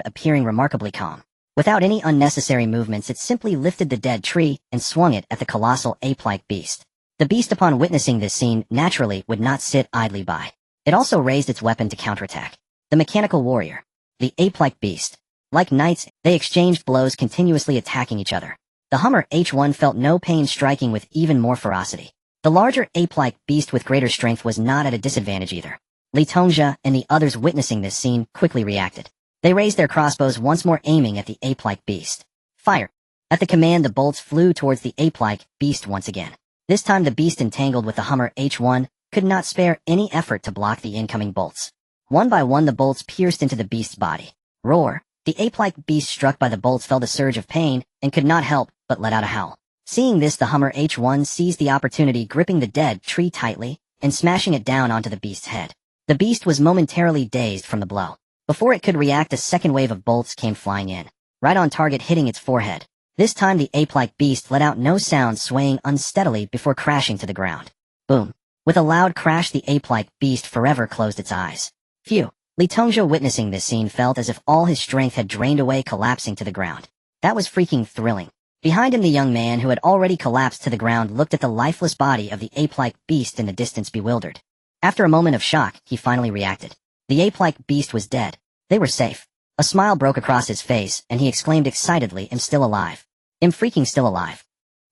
appearing remarkably calm. Without any unnecessary movements, it simply lifted the dead tree and swung it at the colossal ape-like beast. The beast, upon witnessing this scene, naturally would not sit idly by. It also raised its weapon to counterattack. The mechanical warrior, the ape-like beast. Like knights, they exchanged blows, continuously attacking each other. The Hummer H1 felt no pain, striking with even more ferocity. The larger ape-like beast with greater strength was not at a disadvantage either. Li Tongxia and the others, witnessing this scene, quickly reacted. They raised their crossbows once more, aiming at the ape-like beast. Fire! At the command, the bolts flew towards the ape-like beast once again. This time the beast, entangled with the Hummer H1, could not spare any effort to block the incoming bolts. One by one, the bolts pierced into the beast's body. Roar! The ape-like beast, struck by the bolts, felt a surge of pain and could not help but let out a howl. Seeing this, the Hummer H1 seized the opportunity, gripping the dead tree tightly and smashing it down onto the beast's head. The beast was momentarily dazed from the blow. Before it could react, a second wave of bolts came flying in, right on target, hitting its forehead. This time the ape-like beast let out no sound, swaying unsteadily before crashing to the ground. Boom. With a loud crash, the ape-like beast forever closed its eyes. Phew. Li Tongxia, witnessing this scene, felt as if all his strength had drained away, collapsing to the ground. That was freaking thrilling. Behind him, the young man, who had already collapsed to the ground, looked at the lifeless body of the ape-like beast in the distance, bewildered. After a moment of shock, he finally reacted. The ape-like beast was dead. They were safe. A smile broke across his face, and he exclaimed excitedly, "I'm still alive. I'm freaking still alive."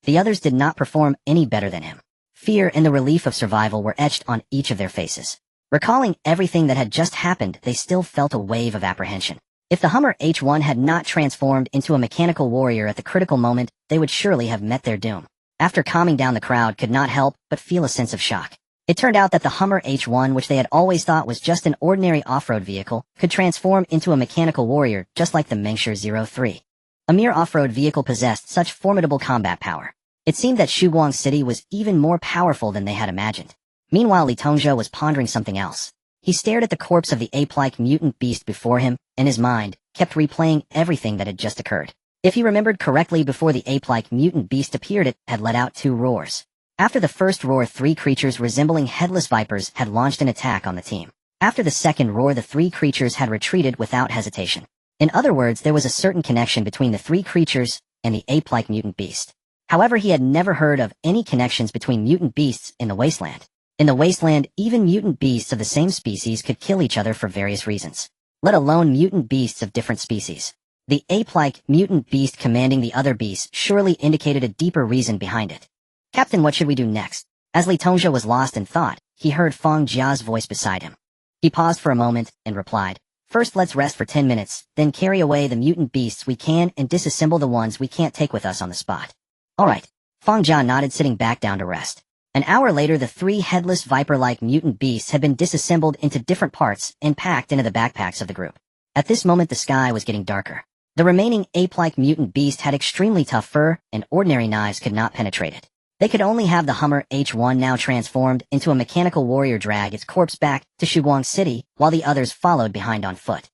The others did not perform any better than him. Fear and the relief of survival were etched on each of their faces. Recalling everything that had just happened, they still felt a wave of apprehension. If the Hummer H1 had not transformed into a mechanical warrior at the critical moment, they would surely have met their doom. after calming down the crowd, could not help but feel a sense of shock. It turned out that the Hummer H1, which they had always thought was just an ordinary off-road vehicle, could transform into a mechanical warrior just like the Ming 03. A mere off-road vehicle possessed such formidable combat power. It seemed that Shuguang City was even more powerful than they had imagined. Meanwhile, Li Tongzhou was pondering something else. He stared at the corpse of the ape-like mutant beast before him, and his mind kept replaying everything that had just occurred. If he remembered correctly, before the ape-like mutant beast appeared, it had let out 2 roars. After the first roar, 3 creatures resembling headless vipers had launched an attack on the team. After the second roar, the 3 creatures had retreated without hesitation. In other words, there was a certain connection between the 3 creatures and the ape-like mutant beast. However, he had never heard of any connections between mutant beasts in the Wasteland. In the Wasteland, even mutant beasts of the same species could kill each other for various reasons, let alone mutant beasts of different species. The ape-like mutant beast commanding the other beasts surely indicated a deeper reason behind it. Captain, what should we do next? As Li Tongzhou was lost in thought, he heard Feng Jia's voice beside him. He paused for a moment and replied, "First, let's rest for 10 minutes, then carry away the mutant beasts we can and disassemble the ones we can't take with us on the spot." "All right." Feng Jia nodded, sitting back down to rest. An hour later, the 3 headless viper-like mutant beasts had been disassembled into different parts and packed into the backpacks of the group. At this moment, the sky was getting darker. The remaining ape-like mutant beast had extremely tough fur, and ordinary knives could not penetrate it. They could only have the Hummer H1, now transformed into a mechanical warrior, drag its corpse back to Shuguang City, while the others followed behind on foot.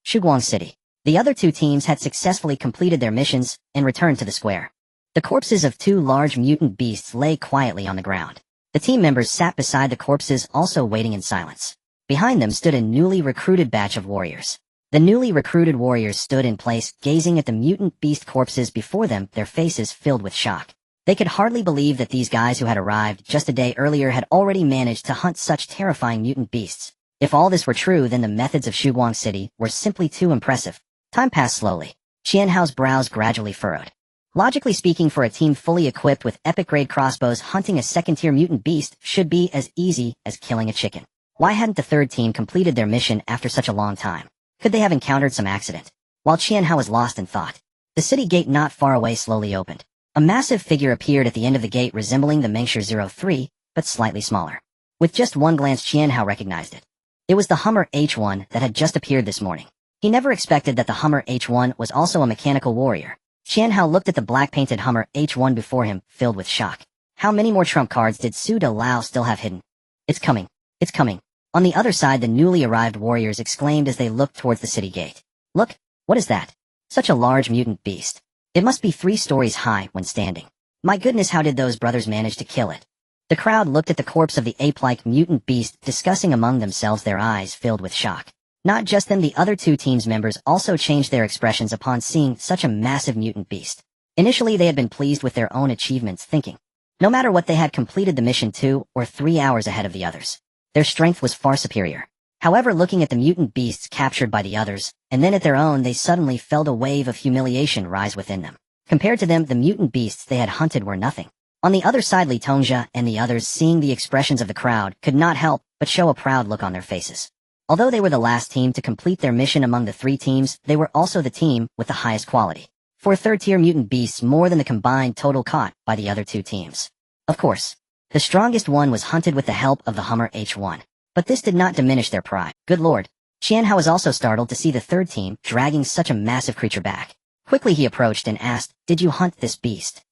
Shuguang City. The other 2 teams had successfully completed their missions and returned to the square. The corpses of 2 large mutant beasts lay quietly on the ground. The team members sat beside the corpses, also waiting in silence. Behind them stood a newly recruited batch of warriors. The newly recruited warriors stood in place, gazing at the mutant beast corpses before them, their faces filled with shock. They could hardly believe that these guys who had arrived just a day earlier had already managed to hunt such terrifying mutant beasts. If all this were true, then the methods of Shuguang City were simply too impressive. Time passed slowly. Qianhao's brows gradually furrowed. Logically speaking, for a team fully equipped with epic-grade crossbows, hunting a second-tier mutant beast should be as easy as killing a chicken. Why hadn't the 3rd team completed their mission after such a long time? Could they have encountered some accident? While Qianhao was lost in thought, the city gate not far away slowly opened. A massive figure appeared at the end of the gate, resembling the Ming 03, but slightly smaller. With just one glance, Qianhao recognized it. It was the Hummer H1 that had just appeared this morning. He never expected that the Hummer H1 was also a mechanical warrior. Qianhao looked at the black-painted Hummer H1 before him, filled with shock. How many more trump cards did Su De Lao still have hidden? "It's coming. It's coming." On the other side, the newly arrived warriors exclaimed as they looked towards the city gate. "Look, what is that? Such a large mutant beast. It must be 3 stories high when standing. My goodness, how did those brothers manage to kill it?" The crowd looked at the corpse of the ape-like mutant beast, discussing among themselves, their eyes filled with shock. Not just them, the other 2 teams members also changed their expressions upon seeing such a massive mutant beast. Initially, they had been pleased with their own achievements, thinking, no matter what, they had completed the mission 2 or 3 hours ahead of the others. Their strength was far superior. However, looking at the mutant beasts captured by the others, and then at their own, they suddenly felt a wave of humiliation rise within them. Compared to them, the mutant beasts they had hunted were nothing. On the other side, Li Tongzhou and the others, seeing the expressions of the crowd, could not help but show a proud look on their faces. Although they were the last team to complete their mission among the 3 teams, they were also the team with the highest quality. 4 third-tier mutant beasts, more than the combined total caught by the other 2 teams. Of course, the strongest one was hunted with the help of the Hummer H1. But this did not diminish their pride. Good lord. Qianhao was also startled to see the 3rd team dragging such a massive creature back. Quickly he approached and asked, "Did you hunt this beast?"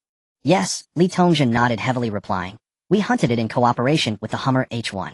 "Yes," Li Tongzhou nodded heavily, replying, "We hunted it in cooperation with the Hummer H1.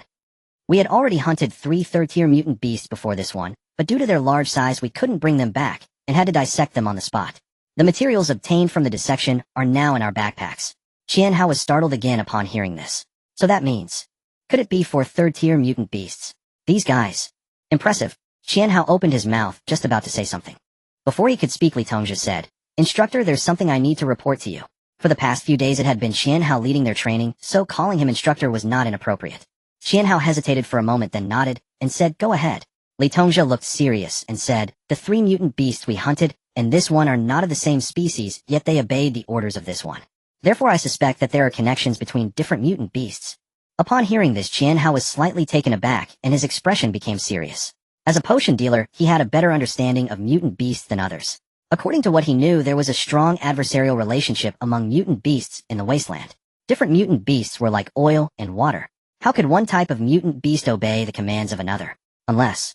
We had already hunted 3 third-tier mutant beasts before this one, but due to their large size we couldn't bring them back, and had to dissect them on the spot. The materials obtained from the dissection are now in our backpacks." Qianhao was startled again upon hearing this. So that means, could it be 4 third-tier mutant beasts? These guys. Impressive. Qianhao opened his mouth, just about to say something. Before he could speak, Li Tongzhou said, "Instructor, there's something I need to report to you." For the past few days it had been Qianhao leading their training, so calling him instructor was not inappropriate. Qianhao hesitated for a moment, then nodded, and said, "Go ahead." Li Tongzhou looked serious and said, "The 3 mutant beasts we hunted, and this one are not of the same species, yet they obeyed the orders of this one. Therefore I suspect that there are connections between different mutant beasts." Upon hearing this, Qianhao was slightly taken aback, and his expression became serious. As a potion dealer, he had a better understanding of mutant beasts than others. According to what he knew, there was a strong adversarial relationship among mutant beasts in the Wasteland. Different mutant beasts were like oil and water. How could one type of mutant beast obey the commands of another? Unless,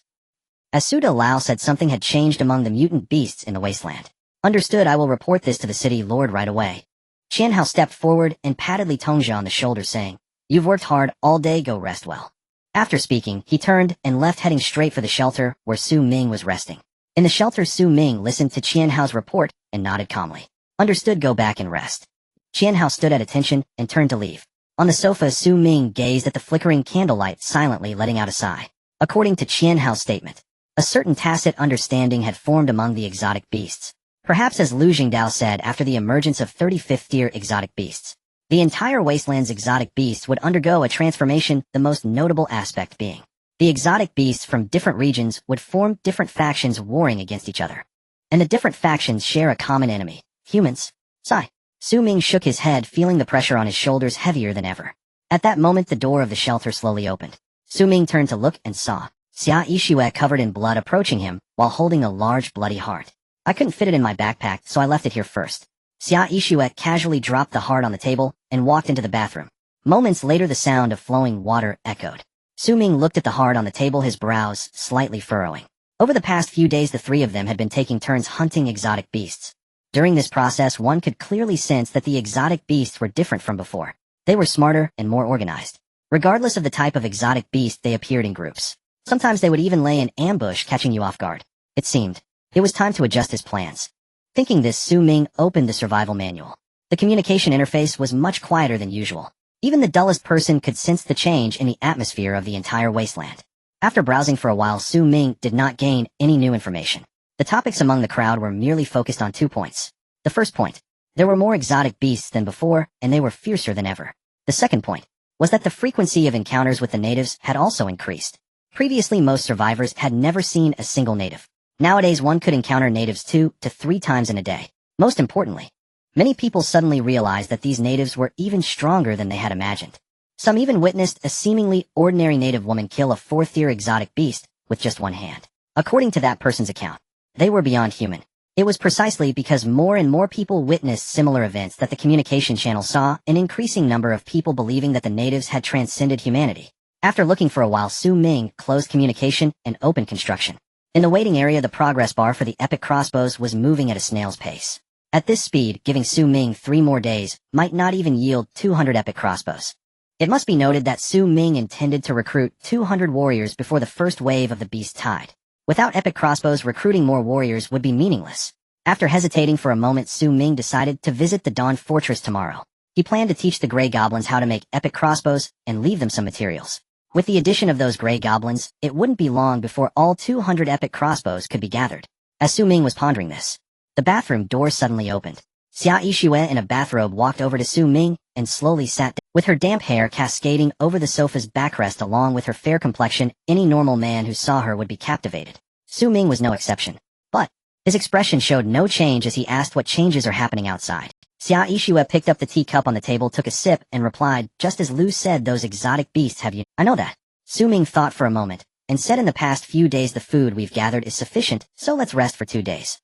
as Suda Lao said, something had changed among the mutant beasts in the Wasteland. Understood, I will report this to the city lord right away. Qian Hao stepped forward and patted Li Tongxia on the shoulder, saying, "You've worked hard all day, go rest well." After speaking, he turned and left, heading straight for the shelter where Su Ming was resting. In the shelter, Su Ming listened to Qian Hao's report and nodded calmly. Understood, go back and rest. Qian Hao stood at attention and turned to leave. On the sofa, Su Ming gazed at the flickering candlelight, silently letting out a sigh. According to Qian Hao's statement, a certain tacit understanding had formed among the exotic beasts. Perhaps as Lu Jingdao said, after the emergence of 35th tier exotic beasts, the entire Wasteland's exotic beasts would undergo a transformation, the most notable aspect being the exotic beasts from different regions would form different factions warring against each other. And the different factions share a common enemy, humans. Sigh. Su Ming shook his head, feeling the pressure on his shoulders heavier than ever. At that moment, the door of the shelter slowly opened. Su Ming turned to look and saw Xia Yixue covered in blood approaching him while holding a large bloody heart. I couldn't fit it in my backpack, so I left it here first. Xia Yixue casually dropped the heart on the table and walked into the bathroom. Moments later, the sound of flowing water echoed. Su Ming looked at the heart on the table, his brows slightly furrowing. Over the past few days, the three of them had been taking turns hunting exotic beasts. During this process, one could clearly sense that the exotic beasts were different from before. They were smarter and more organized. Regardless of the type of exotic beast, they appeared in groups. Sometimes they would even lay an ambush, catching you off guard. It seemed it was time to adjust his plans. Thinking this, Su Ming opened the survival manual. The communication interface was much quieter than usual. Even the dullest person could sense the change in the atmosphere of the entire wasteland. After browsing for a while, Su Ming did not gain any new information. The topics among the crowd were merely focused on 2 points. The first point, there were more exotic beasts than before, and they were fiercer than ever. The second point was that the frequency of encounters with the natives had also increased. Previously, most survivors had never seen a single native. Nowadays, one could encounter natives 2 to 3 times in a day. Most importantly, many people suddenly realized that these natives were even stronger than they had imagined. Some even witnessed a seemingly ordinary native woman kill a 4th-tier exotic beast with just one hand. According to that person's account, they were beyond human. It was precisely because more and more people witnessed similar events that the communication channel saw an increasing number of people believing that the natives had transcended humanity. After looking for a while, Su Ming closed communication and opened construction. In the waiting area, the progress bar for the epic crossbows was moving at a snail's pace. At this speed, giving Su Ming 3 more days might not even yield 200 epic crossbows. It must be noted that Su Ming intended to recruit 200 warriors before the first wave of the beast tide. Without epic crossbows, recruiting more warriors would be meaningless. After hesitating for a moment, Su Ming decided to visit the Dawn Fortress tomorrow. He planned to teach the Grey Goblins how to make epic crossbows and leave them some materials. With the addition of those Grey Goblins, it wouldn't be long before all 200 epic crossbows could be gathered. As Su Ming was pondering this, the bathroom door suddenly opened. Xia Yixue in a bathrobe walked over to Su Ming and slowly sat down. With her damp hair cascading over the sofa's backrest along with her fair complexion, any normal man who saw her would be captivated. Su Ming was no exception. But his expression showed no change as he asked what changes are happening outside. Xia Yixue picked up the teacup on the table, took a sip, and replied, "Just as Lu said, those exotic beasts have you." "I know that." Su Ming thought for a moment, and said, "In the past few days the food we've gathered is sufficient, so let's rest for 2 days.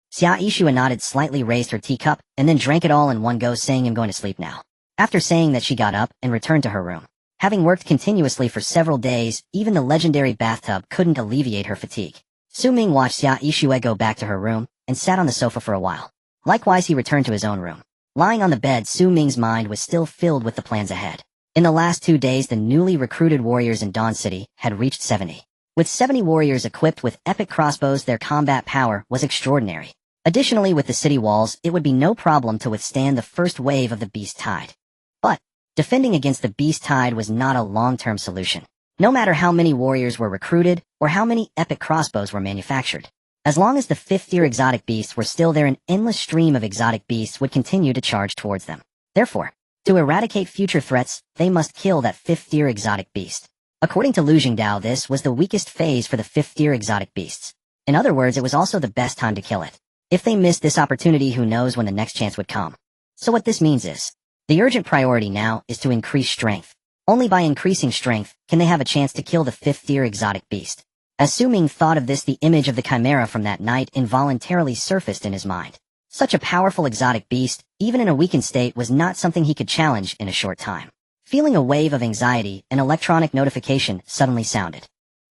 Xia Yixue nodded, slightly raised her teacup, and then drank it all in one go, saying, "I'm going to sleep now." After saying that, she got up and returned to her room. Having worked continuously for several days, even the legendary bathtub couldn't alleviate her fatigue. Su Ming watched Xia Yixue go back to her room and sat on the sofa for a while. Likewise, he returned to his own room. Lying on the bed, Su Ming's mind was still filled with the plans ahead. In the last 2 days, the newly recruited warriors in Dawn City had reached 70. With 70 warriors equipped with epic crossbows, their combat power was extraordinary. Additionally, with the city walls, it would be no problem to withstand the first wave of the beast tide. But defending against the beast tide was not a long-term solution. No matter how many warriors were recruited or how many epic crossbows were manufactured, as long as the 5th-tier exotic beasts were still there, an endless stream of exotic beasts would continue to charge towards them. Therefore, to eradicate future threats, they must kill that 5th-tier exotic beast. According to Lu Jingdao, this was the weakest phase for the 5th-tier exotic beasts. In other words, it was also the best time to kill it. If they missed this opportunity, who knows when the next chance would come. So what this means is, the urgent priority now is to increase strength. Only by increasing strength can they have a chance to kill the 5th-tier exotic beast. As Su Ming thought of this, the image of the chimera from that night involuntarily surfaced in his mind. Such a powerful exotic beast, even in a weakened state, was not something he could challenge in a short time. Feeling a wave of anxiety, an electronic notification suddenly sounded.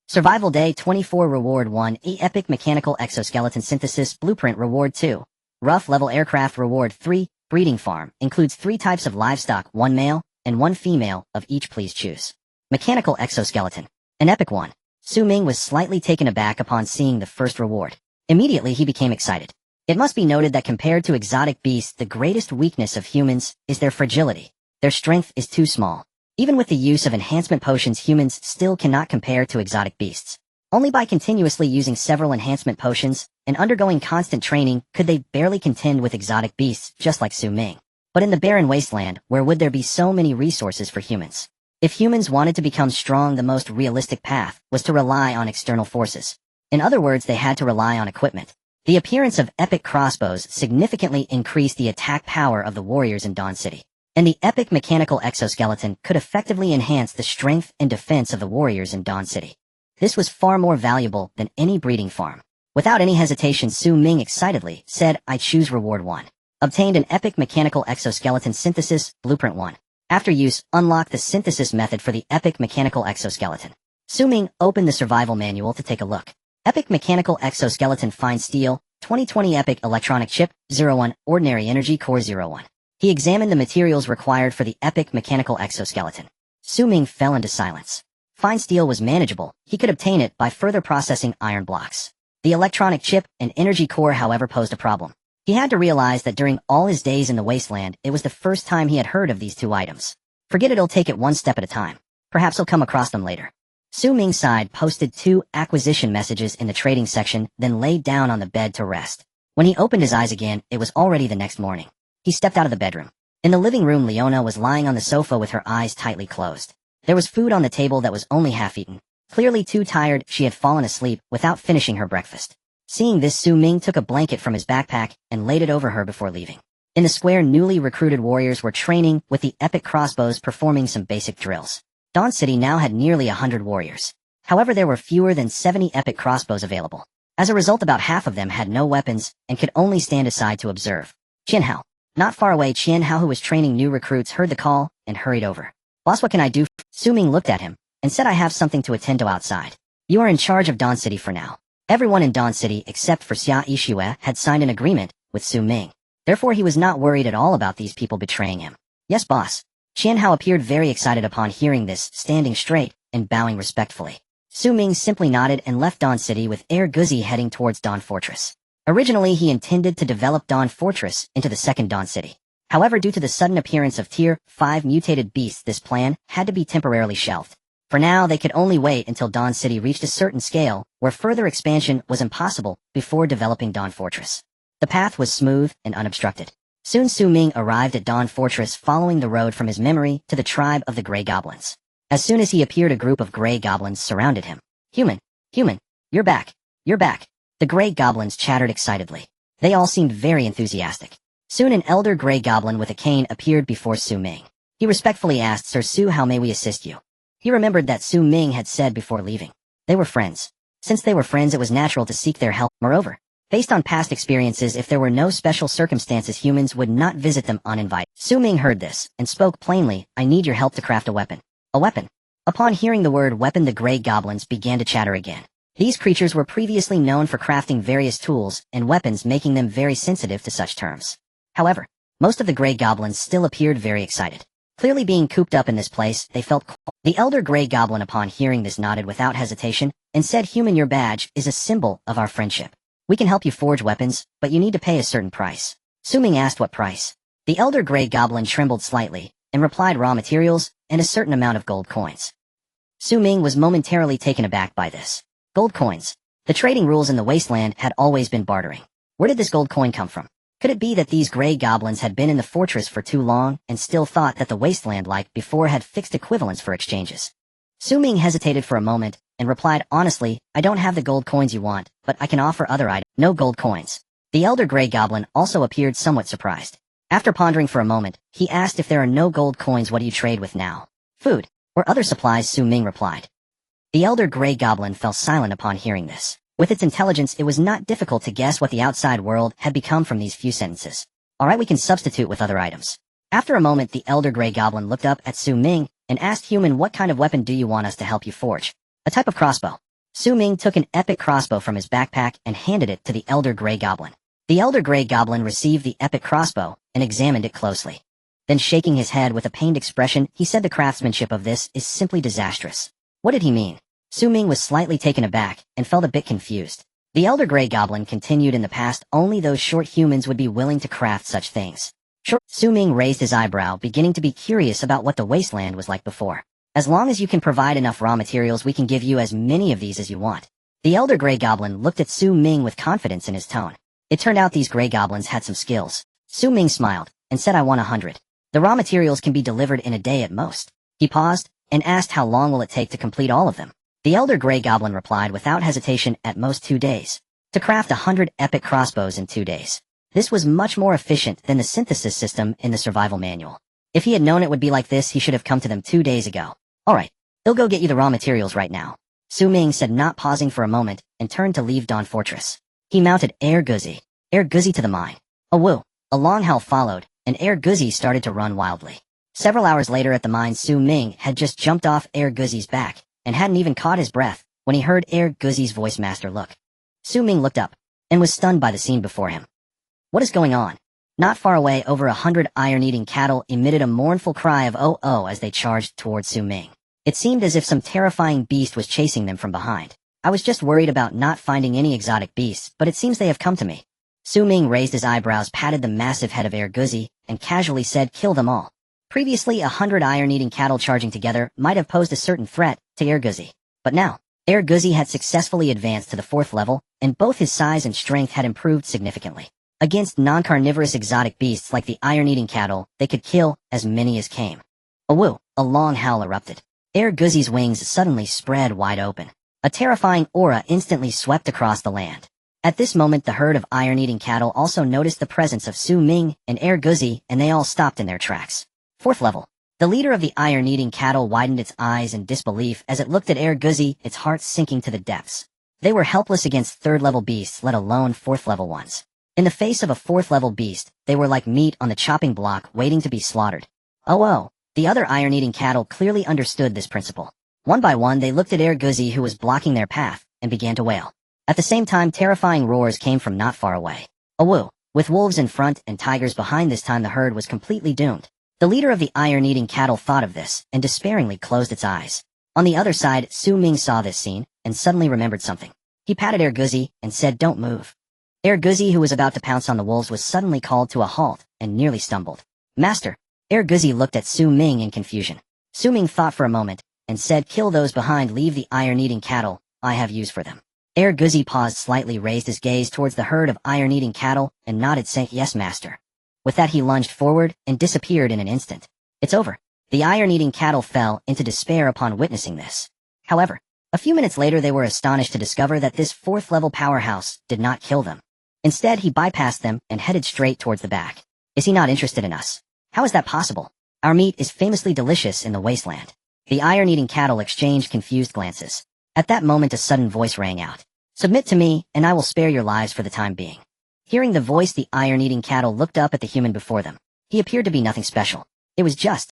Survival Day 24 Reward 1 Epic Mechanical Exoskeleton Synthesis Blueprint Reward 2 Rough Level Aircraft Reward 3 Breeding Farm includes 3 types of livestock, 1 male and 1 female of each. Please choose. Mechanical Exoskeleton. An epic one. Su Ming was slightly taken aback upon seeing the first reward. Immediately he became excited. It must be noted that compared to exotic beasts, the greatest weakness of humans is their fragility. Their strength is too small. Even with the use of enhancement potions, humans still cannot compare to exotic beasts. Only by continuously using several enhancement potions and undergoing constant training could they barely contend with exotic beasts just like Su Ming. But in the barren wasteland, where would there be so many resources for humans? If humans wanted to become strong, the most realistic path was to rely on external forces. In other words, they had to rely on equipment. The appearance of epic crossbows significantly increased the attack power of the warriors in Dawn City, and the epic mechanical exoskeleton could effectively enhance the strength and defense of the warriors in Dawn City. This was far more valuable than any breeding farm. Without any hesitation, Su Ming excitedly said, "I choose Reward 1. Obtained an epic mechanical exoskeleton synthesis, Blueprint 1. After use, unlock the synthesis method for the epic mechanical exoskeleton." Su Ming opened the survival manual to take a look. Epic Mechanical Exoskeleton Fine Steel, 2020 Epic Electronic Chip, 01, Ordinary Energy Core 01. He examined the materials required for the Epic Mechanical Exoskeleton. Su Ming fell into silence. Fine steel was manageable. He could obtain it by further processing iron blocks. The electronic chip and energy core, however, posed a problem. He had to realize that during all his days in the wasteland, it was the first time he had heard of these 2 items. Forget it, he'll take it one step at a time. Perhaps he'll come across them later. Su Ming sighed, posted 2 acquisition messages in the trading section, then laid down on the bed to rest. When he opened his eyes again, it was already the next morning. He stepped out of the bedroom. In the living room, Leona was lying on the sofa with her eyes tightly closed. There was food on the table that was only half eaten. Clearly too tired, she had fallen asleep without finishing her breakfast. Seeing this, Su Ming took a blanket from his backpack and laid it over her before leaving. In the square, newly recruited warriors were training with the epic crossbows, performing some basic drills. Dawn City now had nearly 100 warriors. However, there were fewer than 70 epic crossbows available. As a result, about half of them had no weapons and could only stand aside to observe. Qianhao. Not far away, Qianhao, who was training new recruits, heard the call and hurried over. "Boss, what can I do?" Su Ming looked at him and said, "I have something to attend to outside. You are in charge of Dawn City for now." Everyone in Dawn City, except for Xia Yixue, had signed an agreement with Su Ming. Therefore, he was not worried at all about these people betraying him. "Yes, boss." Qianhao appeared very excited upon hearing this, standing straight and bowing respectfully. Su Ming simply nodded and left Dawn City with Air Guzzi, heading towards Dawn Fortress. Originally, he intended to develop Dawn Fortress into the second Dawn City. However, due to the sudden appearance of Tier 5 mutated beasts, this plan had to be temporarily shelved. For now, they could only wait until Dawn City reached a certain scale where further expansion was impossible before developing Dawn Fortress. The path was smooth and unobstructed. Soon Su Ming arrived at Dawn Fortress, following the road from his memory to the tribe of the Grey Goblins. As soon as he appeared, a group of Grey Goblins surrounded him. Human, you're back, you're back." The Grey Goblins chattered excitedly. They all seemed very enthusiastic. Soon an elder Grey Goblin with a cane appeared before Su Ming. He respectfully asked, "Sir Su, how may we assist you?" He remembered that Su Ming had said before leaving. They were friends. Since they were friends, it was natural to seek their help. Moreover, based on past experiences, if there were no special circumstances, humans would not visit them uninvited. Su Ming heard this and spoke plainly, "I need your help to craft a weapon." "A weapon?" Upon hearing the word weapon, the Grey Goblins began to chatter again. These creatures were previously known for crafting various tools and weapons, making them very sensitive to such terms. However, most of the Grey Goblins still appeared very excited. Clearly being cooped up in this place, they felt cold. The elder Grey Goblin, upon hearing this, nodded without hesitation and said, "Human, your badge is a symbol of our friendship. We can help you forge weapons, but you need to pay a certain price." Su Ming asked what price. The elder Grey Goblin trembled slightly and replied, "Raw materials and a certain amount of gold coins." Su Ming was momentarily taken aback by this. Gold coins. The trading rules in the Wasteland had always been bartering. Where did this gold coin come from? Could it be that these Grey Goblins had been in the fortress for too long and still thought that the Wasteland, like before, had fixed equivalents for exchanges? Su Ming hesitated for a moment and replied, "Honestly, I don't have the gold coins you want, but I can offer other items." "No gold coins." The elder Grey Goblin also appeared somewhat surprised. After pondering for a moment, he asked, "If there are no gold coins, what do you trade with now?" "Food or other supplies," Su Ming replied. The elder gray goblin fell silent upon hearing this. With its intelligence, it was not difficult to guess what the outside world had become from these few sentences. Alright, we can substitute with other items. After a moment, the elder gray goblin looked up at Su Ming and asked human, what kind of weapon do you want us to help you forge? A type of crossbow. Su Ming took an epic crossbow from his backpack and handed it to the elder gray goblin. The elder gray goblin received the epic crossbow and examined it closely. Then shaking his head with a pained expression, he said the craftsmanship of this is simply disastrous. What did he mean? Su Ming was slightly taken aback and felt a bit confused. The elder gray goblin continued, in the past, only those short humans would be willing to craft such things. Su Ming raised his eyebrow, beginning to be curious about what the wasteland was like before. As long as you can provide enough raw materials, we can give you as many of these as you want. The elder gray goblin looked at Su Ming with confidence in his tone. It turned out these gray goblins had some skills. Su Ming smiled and said, I want 100. The raw materials can be delivered in a day at most. He paused and asked, how long will it take to complete all of them? The elder gray goblin replied without hesitation, at most 2 days. To craft 100 epic crossbows in 2 days. This was much more efficient than the synthesis system in the survival manual. If he had known it would be like this, he should have come to them 2 days ago. Alright, they'll go get you the raw materials right now. Su Ming said, not pausing for a moment, and turned to leave Dawn Fortress. He mounted Air Guzzi to the mine. A woo. A long howl followed, and Air Guzzi started to run wildly. Several hours later at the mine, Su Ming had just jumped off Air Guzzi's back, and hadn't even caught his breath when he heard Air Guzzi's voice. Master, look. Su Ming looked up, and was stunned by the scene before him. What is going on? Not far away, over 100 iron-eating cattle emitted a mournful cry of oh oh as they charged towards Su Ming. It seemed as if some terrifying beast was chasing them from behind. I was just worried about not finding any exotic beasts, but it seems they have come to me. Su Ming raised his eyebrows, patted the massive head of Air Guzzi, and casually said, kill them all. Previously, 100 iron-eating cattle charging together might have posed a certain threat to Air Guzzi. But now, Air Guzzi had successfully advanced to the 4th level, and both his size and strength had improved significantly. Against non-carnivorous exotic beasts like the iron-eating cattle, they could kill as many as came. A woo, a long howl erupted. Air Guzzi's wings suddenly spread wide open. A terrifying aura instantly swept across the land. At this moment, the herd of iron-eating cattle also noticed the presence of Su Ming and Air Guzzi, and they all stopped in their tracks. 4th level. The leader of the iron-eating cattle widened its eyes in disbelief as it looked at Air Guzzi, its heart sinking to the depths. They were helpless against 3rd-level beasts, let alone 4th-level ones. In the face of a 4th-level beast, they were like meat on the chopping block waiting to be slaughtered. Oh, the other iron-eating cattle clearly understood this principle. One by one, they looked at Air Guzzi, who was blocking their path, and began to wail. At the same time, terrifying roars came from not far away. A woo. With wolves in front and tigers behind, this time the herd was completely doomed. The leader of the iron-eating cattle thought of this, and despairingly closed its eyes. On the other side, Su Ming saw this scene, and suddenly remembered something. He patted Air Guzzi, and said, don't move. Air Guzzi, who was about to pounce on the wolves, was suddenly called to a halt, and nearly stumbled. Master. Air Guzzi looked at Su Ming in confusion. Su Ming thought for a moment, and said, kill those behind, leave the iron-eating cattle, I have use for them. Air Guzzi paused slightly, raised his gaze towards the herd of iron-eating cattle, and nodded, saying, yes, master. With that, he lunged forward and disappeared in an instant. It's over. The iron-eating cattle fell into despair upon witnessing this. However, a few minutes later, they were astonished to discover that this 4th-level powerhouse did not kill them. Instead, he bypassed them and headed straight towards the back. Is he not interested in us? How is that possible? Our meat is famously delicious in the wasteland. The iron-eating cattle exchanged confused glances. At that moment, a sudden voice rang out. Submit to me, and I will spare your lives for the time being. Hearing the voice, the iron-eating cattle looked up at the human before them. He appeared to be nothing special. It was just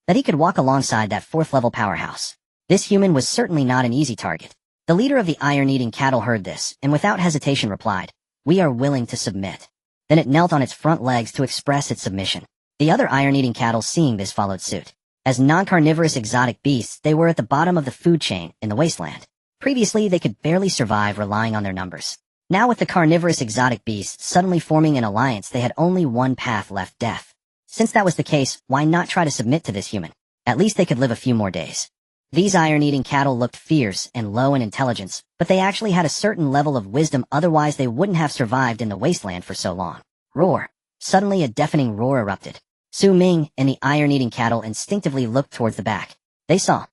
that he could walk alongside that 4th-level powerhouse. This human was certainly not an easy target. The leader of the iron-eating cattle heard this, and without hesitation replied, we are willing to submit. Then it knelt on its front legs to express its submission. The other iron-eating cattle, seeing this, followed suit. As non-carnivorous exotic beasts, they were at the bottom of the food chain in the wasteland. Previously, they could barely survive relying on their numbers. Now, with the carnivorous exotic beasts suddenly forming an alliance, they had only one path left: death. Since that was the case, why not try to submit to this human? At least they could live a few more days. These iron-eating cattle looked fierce and low in intelligence, but they actually had a certain level of wisdom, otherwise they wouldn't have survived in the wasteland for so long. Roar. Suddenly a deafening roar erupted. Su Ming and the iron-eating cattle instinctively looked towards the back. They saw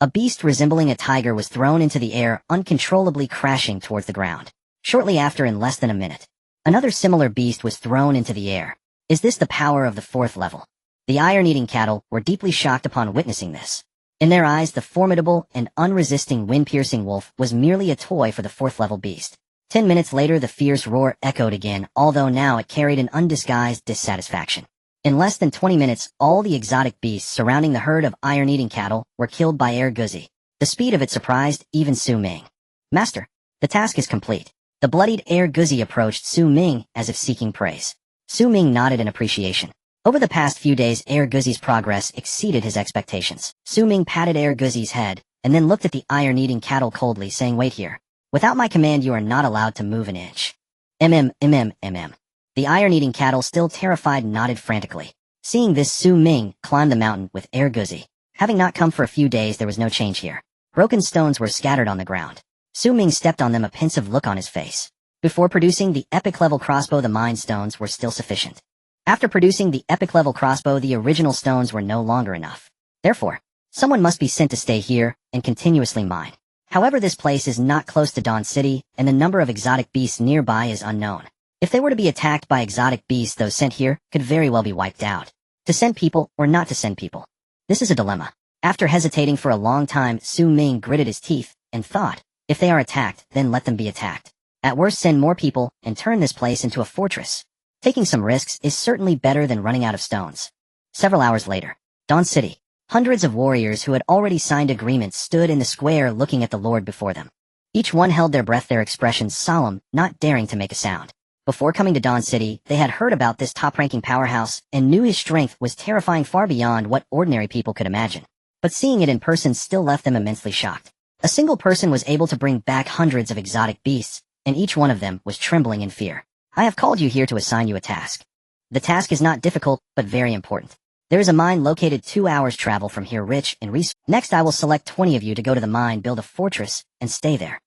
a beast resembling a tiger was thrown into the air, uncontrollably crashing towards the ground. Shortly after, in less than a minute, another similar beast was thrown into the air. Is this the power of the 4th level? The iron-eating cattle were deeply shocked upon witnessing this. In their eyes, the formidable and unresisting wind-piercing wolf was merely a toy for the 4th-level beast. 10 minutes later, the fierce roar echoed again, although now it carried an undisguised dissatisfaction. In less than 20 minutes, all the exotic beasts surrounding the herd of iron-eating cattle were killed by Air Guzzi. The speed of it surprised even Su Ming. "Master, the task is complete." The bloodied Air Guzzi approached Su Ming as if seeking praise. Su Ming nodded in appreciation. Over the past few days, Air Guzzi's progress exceeded his expectations. Su Ming patted Air Guzzi's head, and then looked at the iron-eating cattle coldly, saying, "Wait here. Without my command, you are not allowed to move an inch." The iron-eating cattle, still terrified, nodded frantically. Seeing this, Su Ming climbed the mountain with Air Guzzi. Having not come for a few days, there was no change here. Broken stones were scattered on the ground. Su Ming stepped on them, a pensive look on his face. Before producing the epic-level crossbow, the mine stones were still sufficient. After producing the epic-level crossbow, the original stones were no longer enough. Therefore, someone must be sent to stay here and continuously mine. However, this place is not close to Dawn City, and the number of exotic beasts nearby is unknown. If they were to be attacked by exotic beasts, those sent here could very well be wiped out. To send people or not to send people? This is a dilemma. After hesitating for a long time, Su Ming gritted his teeth and thought, if they are attacked, then let them be attacked. At worst, send more people and turn this place into a fortress. Taking some risks is certainly better than running out of stones. Several hours later, Dawn City. Hundreds of warriors who had already signed agreements stood in the square looking at the Lord before them. Each one held their breath, their expressions solemn, not daring to make a sound. Before coming to Dawn City, they had heard about this top-ranking powerhouse and knew his strength was terrifying, far beyond what ordinary people could imagine. But seeing it in person still left them immensely shocked. A single person was able to bring back hundreds of exotic beasts, and each one of them was trembling in fear. "I have called you here to assign you a task. The task is not difficult, but very important. There is a mine located 2 hours travel from here, rich in resources. Next, I will select 20 of you to go to the mine, build a fortress, and stay there.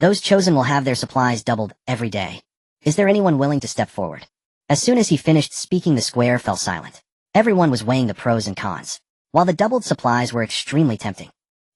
Those chosen will have their supplies doubled every day. Is there anyone willing to step forward?" As soon as he finished speaking, the square fell silent. Everyone was weighing the pros and cons. While the doubled supplies were extremely tempting,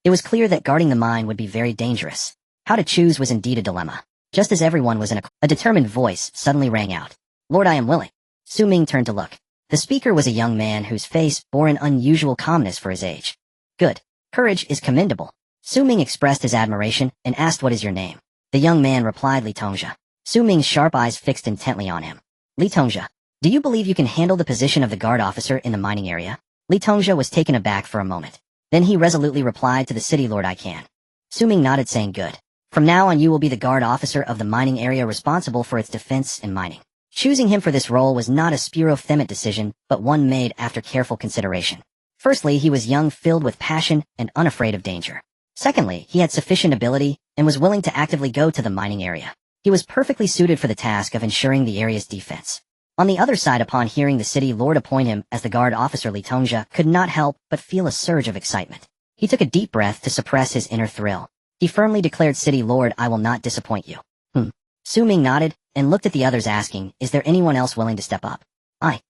it was clear that guarding the mine would be very dangerous. How to choose was indeed a dilemma. Just as everyone was in a determined voice suddenly rang out. "Lord, I am willing." Su Ming turned to look. The speaker was a young man whose face bore an unusual calmness for his age. "Good. Courage is commendable." Su Ming expressed his admiration and asked, "What is your name?" The young man replied, "Li Tongxia." Su Ming's sharp eyes fixed intently on him. "Li Tongxia, do you believe you can handle the position of the guard officer in the mining area?" Li Tongxia was taken aback for a moment. Then he resolutely replied to the city, "Lord, I can." Su Ming nodded, saying, "Good. From now on, you will be the guard officer of the mining area, responsible for its defense and mining." Choosing him for this role was not a spur-of-the-moment decision, but one made after careful consideration. Firstly, he was young, filled with passion, and unafraid of danger. Secondly, he had sufficient ability and was willing to actively go to the mining area. He was perfectly suited for the task of ensuring the area's defense. On the other side, upon hearing the city lord appoint him as the guard officer, Li Tongxia could not help but feel a surge of excitement. He took a deep breath to suppress his inner thrill. He firmly declared, "City Lord, I will not disappoint you." Su Ming nodded and looked at the others, asking, "Is there anyone else willing to step up?" I.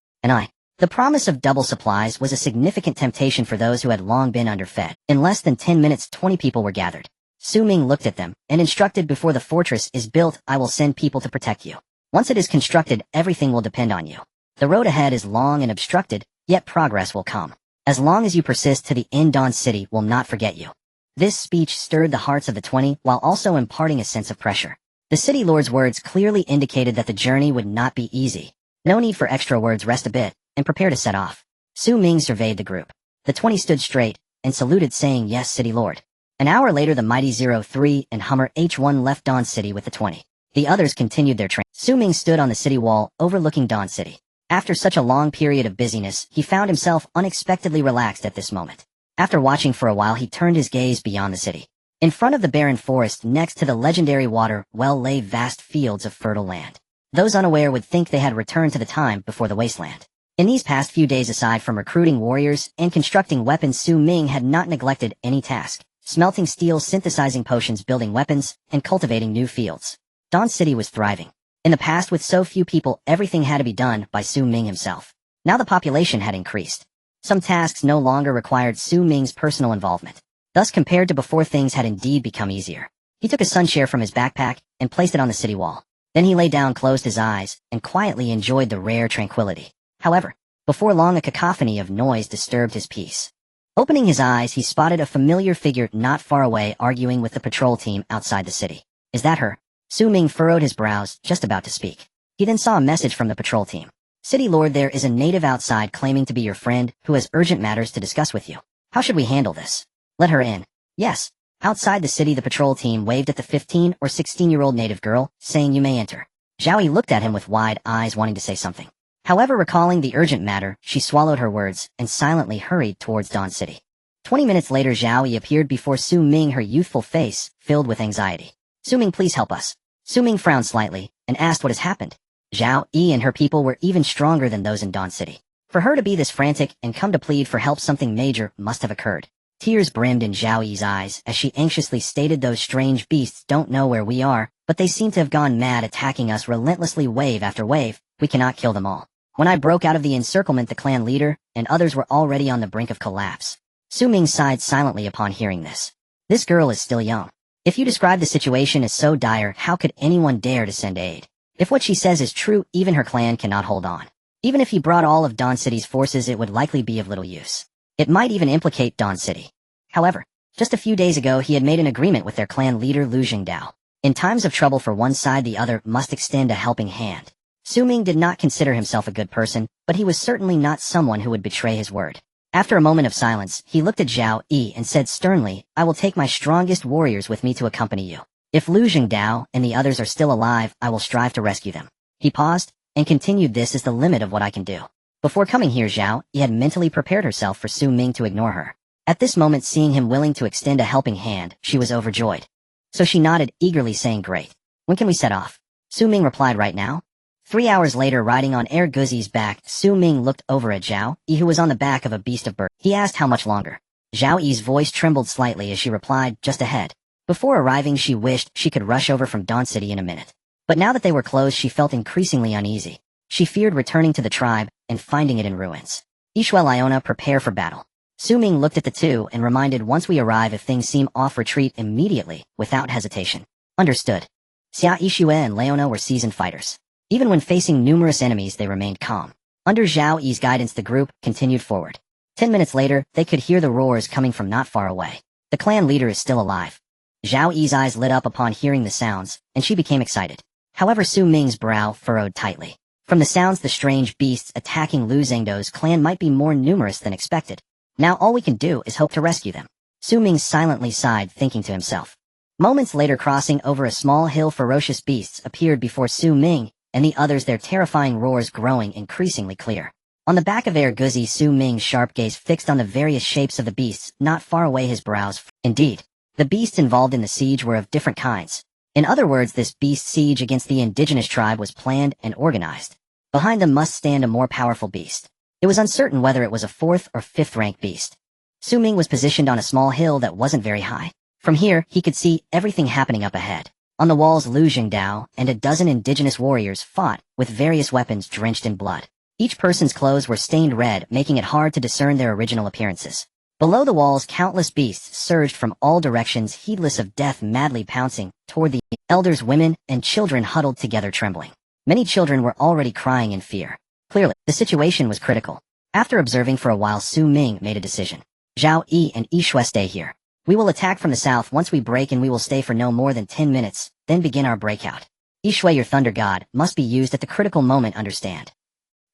The promise of double supplies was a significant temptation for those who had long been underfed. In less than 10 minutes, 20 people were gathered. Su Ming looked at them and instructed, "Before the fortress is built, I will send people to protect you. Once it is constructed, everything will depend on you. The road ahead is long and obstructed, yet progress will come. As long as you persist to the end, Dawn City will not forget you." This speech stirred the hearts of the 20 while also imparting a sense of pressure. The city lord's words clearly indicated that the journey would not be easy. No need for extra words. Rest a bit and prepare to set off. Su Ming surveyed the group. The 20 stood straight and saluted, saying, "Yes, City Lord." An hour later, the mighty 03 and Hummer H1 left Dawn City with the 20. The others continued their train. Su Ming stood on the city wall overlooking Dawn City. After such a long period of busyness, he found himself unexpectedly relaxed at this moment. After watching for a while, he turned his gaze beyond the city. In front of the barren forest next to the legendary water well lay vast fields of fertile land. Those unaware would think they had returned to the time before the Wasteland. In these past few days, aside from recruiting warriors and constructing weapons, Su Ming had not neglected any task: smelting steel, synthesizing potions, building weapons, and cultivating new fields. Dawn City was thriving. In the past, with so few people, everything had to be done by Su Ming himself. Now the population had increased. Some tasks no longer required Su Ming's personal involvement. Thus, compared to before, things had indeed become easier. He took a sunshare from his backpack and placed it on the city wall. Then he lay down, closed his eyes, and quietly enjoyed the rare tranquility. However, before long, a cacophony of noise disturbed his peace. Opening his eyes, he spotted a familiar figure not far away arguing with the patrol team outside the city. Is that her? Su Ming furrowed his brows, just about to speak. He then saw a message from the patrol team. City Lord, there is a native outside claiming to be your friend who has urgent matters to discuss with you. How should we handle this? Let her in. Yes. Outside the city, the patrol team waved at the 15 or 16-year-old native girl, saying you may enter. Zhao Yi looked at him with wide eyes, wanting to say something. However, recalling the urgent matter, she swallowed her words and silently hurried towards Dawn City. 20 minutes later, Zhao Yi appeared before Su Ming, her youthful face filled with anxiety. Su Ming, please help us. Su Ming frowned slightly and asked what has happened. Zhao Yi and her people were even stronger than those in Dawn City. For her to be this frantic and come to plead for help, something major must have occurred. Tears brimmed in Zhao Yi's eyes as she anxiously stated, those strange beasts don't know where we are, but they seem to have gone mad, attacking us relentlessly wave after wave. We cannot kill them all. When I broke out of the encirclement, the clan leader and others were already on the brink of collapse. Su Ming sighed silently upon hearing this. This girl is still young. If you describe the situation as so dire, how could anyone dare to send aid? If what she says is true, even her clan cannot hold on. Even if he brought all of Dawn City's forces, it would likely be of little use. It might even implicate Dawn City. However, just a few days ago he had made an agreement with their clan leader Lu Jingdao. In times of trouble for one side, the other must extend a helping hand. Su Ming did not consider himself a good person, but he was certainly not someone who would betray his word. After a moment of silence, he looked at Zhao Yi and said sternly, I will take my strongest warriors with me to accompany you. If Lu Jingdao and the others are still alive, I will strive to rescue them. He paused and continued, this is the limit of what I can do. Before coming here, Zhao Yi had mentally prepared herself for Su Ming to ignore her. At this moment, seeing him willing to extend a helping hand, she was overjoyed. So she nodded eagerly, saying, great. When can we set off? Su Ming replied, right now. 3 hours later, riding on Guzi's back, Su Ming looked over at Zhao Yi, who was on the back of a beast of burden. He asked how much longer. Zhao Yi's voice trembled slightly as she replied, just ahead. Before arriving, she wished she could rush over from Dawn City in a minute. But now that they were close, she felt increasingly uneasy. She feared returning to the tribe and finding it in ruins. Ishue, Leona, prepare for battle. Su Ming looked at the two and reminded, once we arrive, if things seem off, retreat immediately, without hesitation. Understood. Xia Ishue and Leona were seasoned fighters. Even when facing numerous enemies, they remained calm. Under Zhao Yi's guidance, the group continued forward. 10 minutes later, they could hear the roars coming from not far away. The clan leader is still alive. Zhao Yi's eyes lit up upon hearing the sounds, and she became excited. However, Su Ming's brow furrowed tightly. From the sounds, the strange beasts attacking Lu Zhengdo's clan might be more numerous than expected. Now all we can do is hope to rescue them. Su Ming silently sighed, thinking to himself. Moments later, crossing over a small hill, ferocious beasts appeared before Su Ming and the others, their terrifying roars growing increasingly clear. On the back of Guzi, Su Ming's sharp gaze fixed on the various shapes of the beasts not far away, his brows. Indeed, the beasts involved in the siege were of different kinds. In other words, this beast siege against the indigenous tribe was planned and organized. Behind them must stand a more powerful beast. It was uncertain whether it was a 4th or 5th rank beast. Su Ming was positioned on a small hill that wasn't very high. From here, he could see everything happening up ahead. On the walls, Lu Jingdao and a dozen indigenous warriors fought, with various weapons drenched in blood. Each person's clothes were stained red, making it hard to discern their original appearances. Below the walls, countless beasts surged from all directions, heedless of death, madly pouncing toward the elders. Women and children huddled together, trembling. Many children were already crying in fear. Clearly, the situation was critical. After observing for a while, Su Ming made a decision. Zhao Yi and Ishue, stay here. We will attack from the south. Once we break in, we will stay for no more than 10 minutes, then begin our breakout. Ishue, your thunder god, must be used at the critical moment, understand?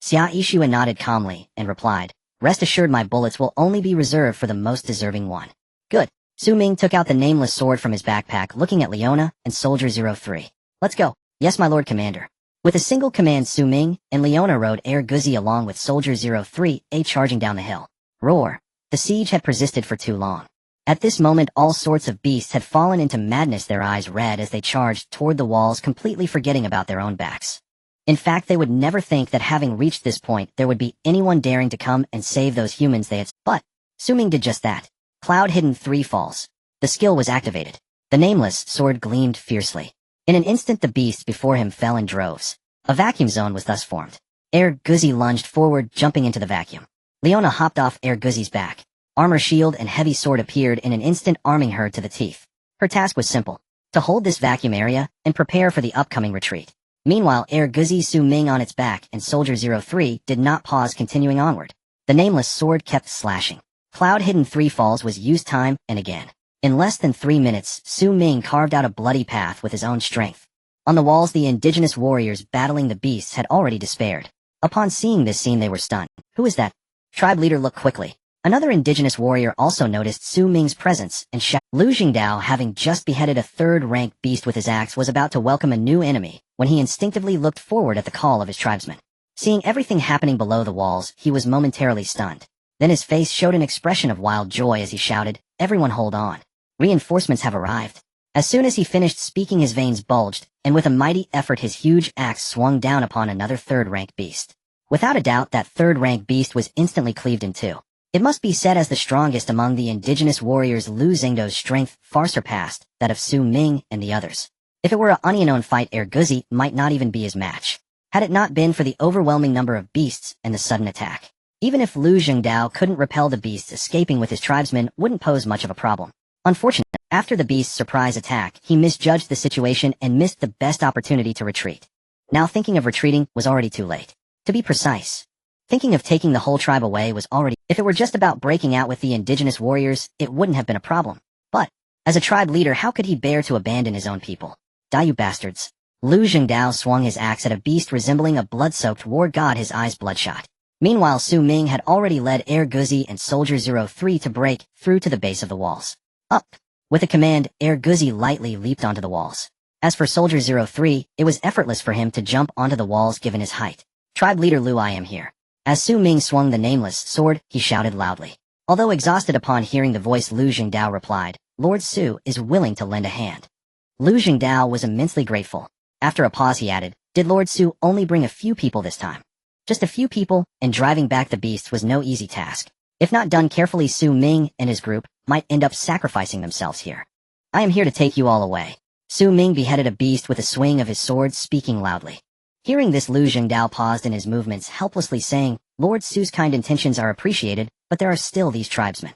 Xia Ishue nodded calmly and replied, rest assured, my bullets will only be reserved for the most deserving one. Good. Su Ming took out the nameless sword from his backpack, looking at Leona and Soldier 03. Let's go. Yes, my lord commander. With a single command, Su Ming and Leona rode Guzi along with Soldier 03, charging down the hill. Roar. The siege had persisted for too long. At this moment, all sorts of beasts had fallen into madness, their eyes red as they charged toward the walls, completely forgetting about their own backs. In fact, they would never think that having reached this point, there would be anyone daring to come and save those humans they had. But Su Ming did just that. Cloud hidden 3 falls. The skill was activated. The nameless sword gleamed fiercely. In an instant, the beasts before him fell in droves. A vacuum zone was thus formed. Guzi lunged forward, jumping into the vacuum. Leona hopped off Guzi's back. Armor, shield, and heavy sword appeared in an instant, arming her to the teeth. Her task was simple: to hold this vacuum area and prepare for the upcoming retreat. Meanwhile, Guzi, Su Ming on its back, and Soldier 03 did not pause, continuing onward. The nameless sword kept slashing. Cloud-hidden 3 falls was used time and again. In less than 3 minutes, Su Ming carved out a bloody path with his own strength. On the walls, the indigenous warriors battling the beasts had already despaired. Upon seeing this scene, they were stunned. Who is that? Tribe leader looked quickly. Another indigenous warrior also noticed Su Ming's presence and shouted. Lu Jingdao, having just beheaded a third-rank beast with his axe, was about to welcome a new enemy when he instinctively looked forward at the call of his tribesmen. Seeing everything happening below the walls, he was momentarily stunned. Then his face showed an expression of wild joy as he shouted, "Everyone hold on. Reinforcements have arrived." As soon as he finished speaking, his veins bulged, and with a mighty effort his huge axe swung down upon another third-rank beast. Without a doubt, that third-rank beast was instantly cleaved in two. It must be said, as the strongest among the indigenous warriors, Lu Xingdo's strength far surpassed that of Su Ming and the others. If it were a unknown fight, Erguzi might not even be his match, had it not been for the overwhelming number of beasts and the sudden attack. Even if Lu Jingdao couldn't repel the beasts, escaping with his tribesmen wouldn't pose much of a problem. Unfortunately, after the beast's surprise attack, he misjudged the situation and missed the best opportunity to retreat. Now thinking of retreating was already too late. To be precise, thinking of taking the whole tribe away was already— if it were just about breaking out with the indigenous warriors, it wouldn't have been a problem. But, as a tribe leader, how could he bear to abandon his own people? Die, you bastards. Lu Jingdao swung his axe at a beast resembling a blood-soaked war god, his eyes bloodshot. Meanwhile, Su Ming had already led Erguzi and Soldier 03 to break through to the base of the walls. Up! With a command, Erguzi lightly leaped onto the walls. As for Soldier 03, it was effortless for him to jump onto the walls given his height. Tribe leader Lu, I am here. As Su Ming swung the nameless sword, he shouted loudly. Although exhausted upon hearing the voice, Lu Jingdao replied, Lord Su is willing to lend a hand. Lu Jingdao was immensely grateful. After a pause, he added, did Lord Su only bring a few people this time? Just a few people, and driving back the beasts was no easy task. If not done carefully, Su Ming and his group might end up sacrificing themselves here. I am here to take you all away. Su Ming beheaded a beast with a swing of his sword, speaking loudly. Hearing this, Lu Jingdao paused in his movements, helplessly saying, Lord Su's kind intentions are appreciated, but there are still these tribesmen.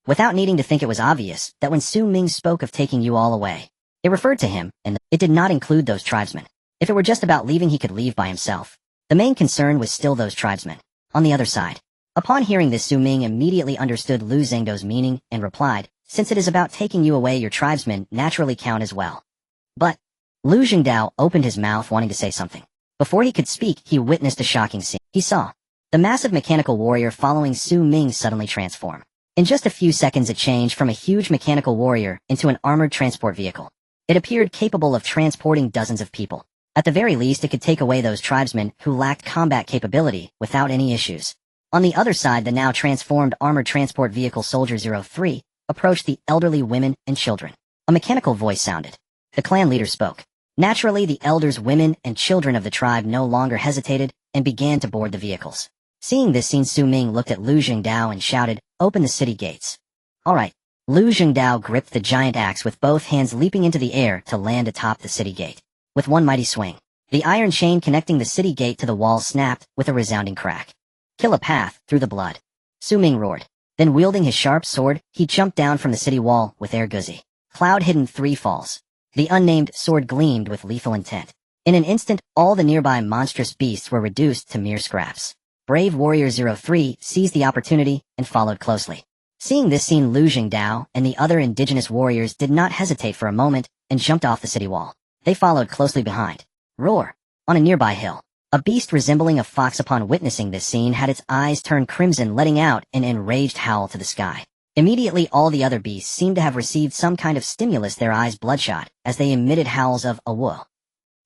Without needing to think, it was obvious that when Su Ming spoke of taking you all away, it referred to him, and it did not include those tribesmen. If it were just about leaving, he could leave by himself. The main concern was still those tribesmen. On the other side. Upon hearing this, Su Ming immediately understood Lu Xingdo's meaning and replied, since it is about taking you away, your tribesmen naturally count as well. But Lu Jingdao opened his mouth wanting to say something. Before he could speak, he witnessed a shocking scene. He saw the massive mechanical warrior following Su Ming suddenly transform. In just a few seconds, it changed from a huge mechanical warrior into an armored transport vehicle. It appeared capable of transporting dozens of people. At the very least, it could take away those tribesmen who lacked combat capability without any issues. On the other side, the now transformed armored transport vehicle Soldier 03 approached the elderly, women, and children. A mechanical voice sounded. The clan leader spoke. Naturally, the elders, women, and children of the tribe no longer hesitated and began to board the vehicles. Seeing this scene, Su Ming looked at Lu Jingdao and shouted, open the city gates. All right. Lu Jingdao gripped the giant axe with both hands, leaping into the air to land atop the city gate. With one mighty swing, the iron chain connecting the city gate to the wall snapped with a resounding crack. Kill a path through the blood. Su Ming roared. Then, wielding his sharp sword, he jumped down from the city wall with Erguzi. Cloud-hidden 3 falls. The unnamed sword gleamed with lethal intent. In an instant, all the nearby monstrous beasts were reduced to mere scraps. Brave Warrior 03 seized the opportunity and followed closely. Seeing this scene, Lu Jingdao and the other indigenous warriors did not hesitate for a moment and jumped off the city wall. They followed closely behind. Roar! On a nearby hill, a beast resembling a fox, upon witnessing this scene, had its eyes turn crimson, letting out an enraged howl to the sky. Immediately, all the other beasts seemed to have received some kind of stimulus, their eyes bloodshot, as they emitted howls of "awoo."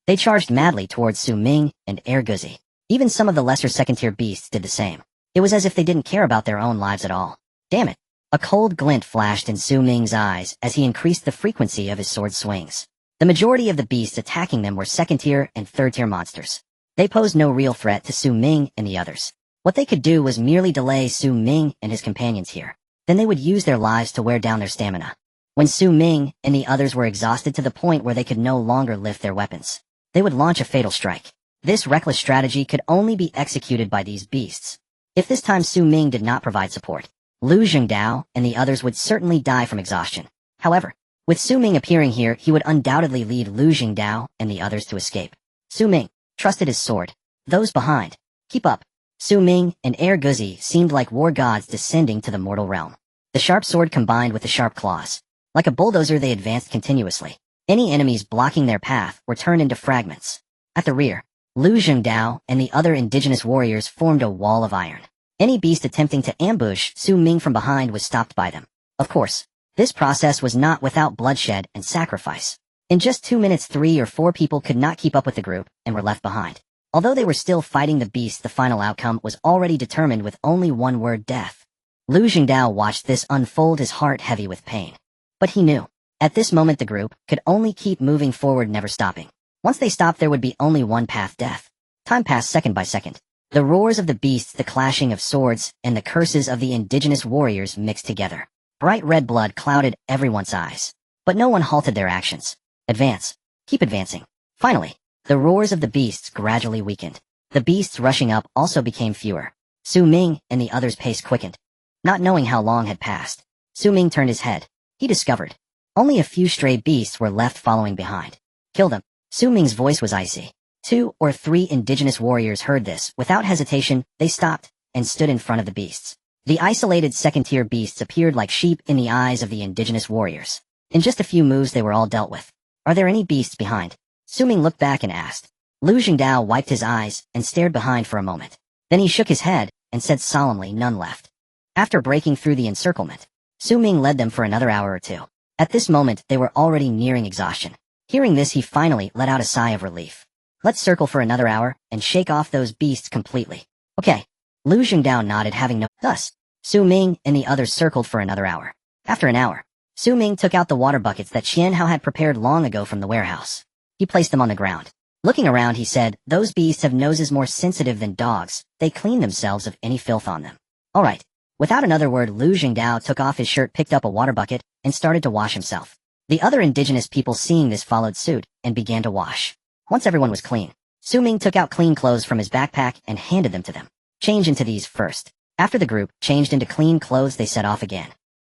They charged madly towards Su Ming and Erguzi. Even some of the lesser second-tier beasts did the same. It was as if they didn't care about their own lives at all. Damn it! A cold glint flashed in Su Ming's eyes as he increased the frequency of his sword swings. The majority of the beasts attacking them were second-tier and third-tier monsters. They posed no real threat to Su Ming and the others. What they could do was merely delay Su Ming and his companions here. Then they would use their lives to wear down their stamina. When Su Ming and the others were exhausted to the point where they could no longer lift their weapons, they would launch a fatal strike. This reckless strategy could only be executed by these beasts. If this time Su Ming did not provide support, Lu Jingdao and the others would certainly die from exhaustion. However, with Su Ming appearing here, he would undoubtedly lead Lu Jingdao and the others to escape. Su Ming trusted his sword. Those behind, keep up. Su Ming and Air Guzi seemed like war gods descending to the mortal realm. The sharp sword combined with the sharp claws. Like a bulldozer, they advanced continuously. Any enemies blocking their path were turned into fragments. At the rear, Lu Zhengdao and the other indigenous warriors formed a wall of iron. Any beast attempting to ambush Su Ming from behind was stopped by them. Of course, this process was not without bloodshed and sacrifice. In just 2 minutes, 3 or 4 people could not keep up with the group and were left behind. Although they were still fighting the beast, the final outcome was already determined with only one word: death. Lu Zhengdao watched this unfold, his heart heavy with pain. But he knew, at this moment the group could only keep moving forward, never stopping. Once they stopped, there would be only one path: death. Time passed second by second. The roars of the beasts, the clashing of swords, and the curses of the indigenous warriors mixed together. Bright red blood clouded everyone's eyes. But no one halted their actions. Advance. Keep advancing. Finally, the roars of the beasts gradually weakened. The beasts rushing up also became fewer. Su Ming and the others' pace quickened. Not knowing how long had passed, Su Ming turned his head. He discovered only a few stray beasts were left following behind. Kill them. Su Ming's voice was icy. 2 or 3 indigenous warriors heard this. Without hesitation, they stopped and stood in front of the beasts. The isolated second-tier beasts appeared like sheep in the eyes of the indigenous warriors. In just a few moves they were all dealt with. Are there any beasts behind? Su Ming looked back and asked. Lu Zhengdao wiped his eyes and stared behind for a moment. Then he shook his head and said solemnly, none left. After breaking through the encirclement, Su Ming led them for another hour or 2. At this moment they were already nearing exhaustion. Hearing this, he finally let out a sigh of relief. Let's circle for another hour and shake off those beasts completely. Okay. Lu Zhengdao nodded, having no. Thus, Su Ming and the others circled for another hour. After an hour, Su Ming took out the water buckets that Qian Hao had prepared long ago from the warehouse. He placed them on the ground. Looking around, he said, those beasts have noses more sensitive than dogs. They clean themselves of any filth on them. All right. Without another word, Lu Zhengdao took off his shirt, picked up a water bucket, and started to wash himself. The other indigenous people, seeing this, followed suit and began to wash. Once everyone was clean, Su Ming took out clean clothes from his backpack and handed them to them. Change into these first. After the group changed into clean clothes, they set off again.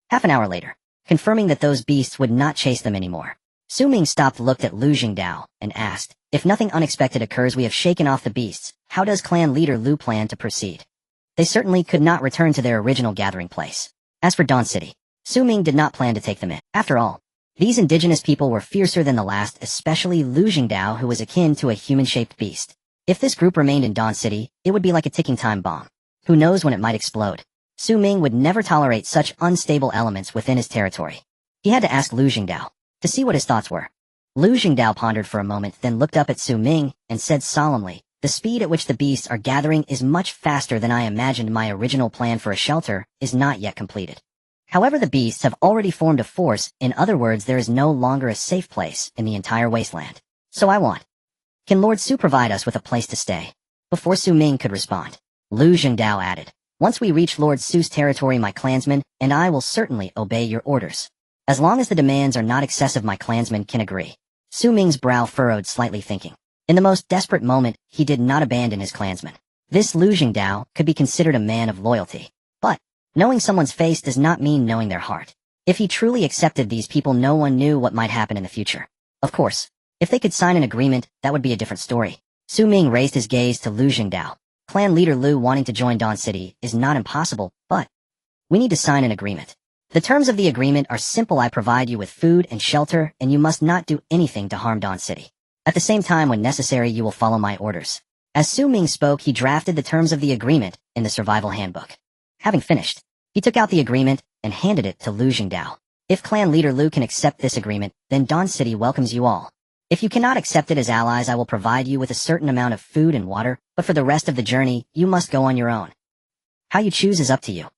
Half an hour later, confirming that those beasts would not chase them anymore, Su Ming stopped, looked at Lu Zhengdao, and asked, if nothing unexpected occurs, we have shaken off the beasts. How does clan leader Lu plan to proceed? They certainly could not return to their original gathering place. As for Dawn City, Su Ming did not plan to take them in. After all, these indigenous people were fiercer than the last, especially Lu Zhengdao, who was akin to a human-shaped beast. If this group remained in Dawn City, it would be like a ticking time bomb. Who knows when it might explode? Su Ming would never tolerate such unstable elements within his territory. He had to ask Lu Zhengdao to see what his thoughts were. Lu Zhengdao pondered for a moment, then looked up at Su Ming and said solemnly, the speed at which the beasts are gathering is much faster than I imagined. My original plan for a shelter is not yet completed. However, the beasts have already formed a force. In other words, there is no longer a safe place in the entire wasteland. So I want. Can Lord Su provide us with a place to stay? Before Su Ming could respond, Lu Zhengdao added, once we reach Lord Su's territory, my clansmen and I will certainly obey your orders. As long as the demands are not excessive, my clansmen can agree. Su Ming's brow furrowed slightly, thinking. In the most desperate moment, he did not abandon his clansmen. This Lu Zhengdao could be considered a man of loyalty. But knowing someone's face does not mean knowing their heart. If he truly accepted these people, no one knew what might happen in the future. Of course, if they could sign an agreement, that would be a different story. Su Ming raised his gaze to Lu Zhengdao. Clan leader Lu wanting to join Dawn City is not impossible, but we need to sign an agreement. The terms of the agreement are simple. I provide you with food and shelter, and you must not do anything to harm Dawn City. At the same time, when necessary, you will follow my orders. As Su Ming spoke, he drafted the terms of the agreement in the survival handbook. Having finished, he took out the agreement and handed it to Lu Zhengdao. If clan leader Lu can accept this agreement, then Dawn City welcomes you all. If you cannot accept it as allies, I will provide you with a certain amount of food and water, but for the rest of the journey, you must go on your own. How you choose is up to you.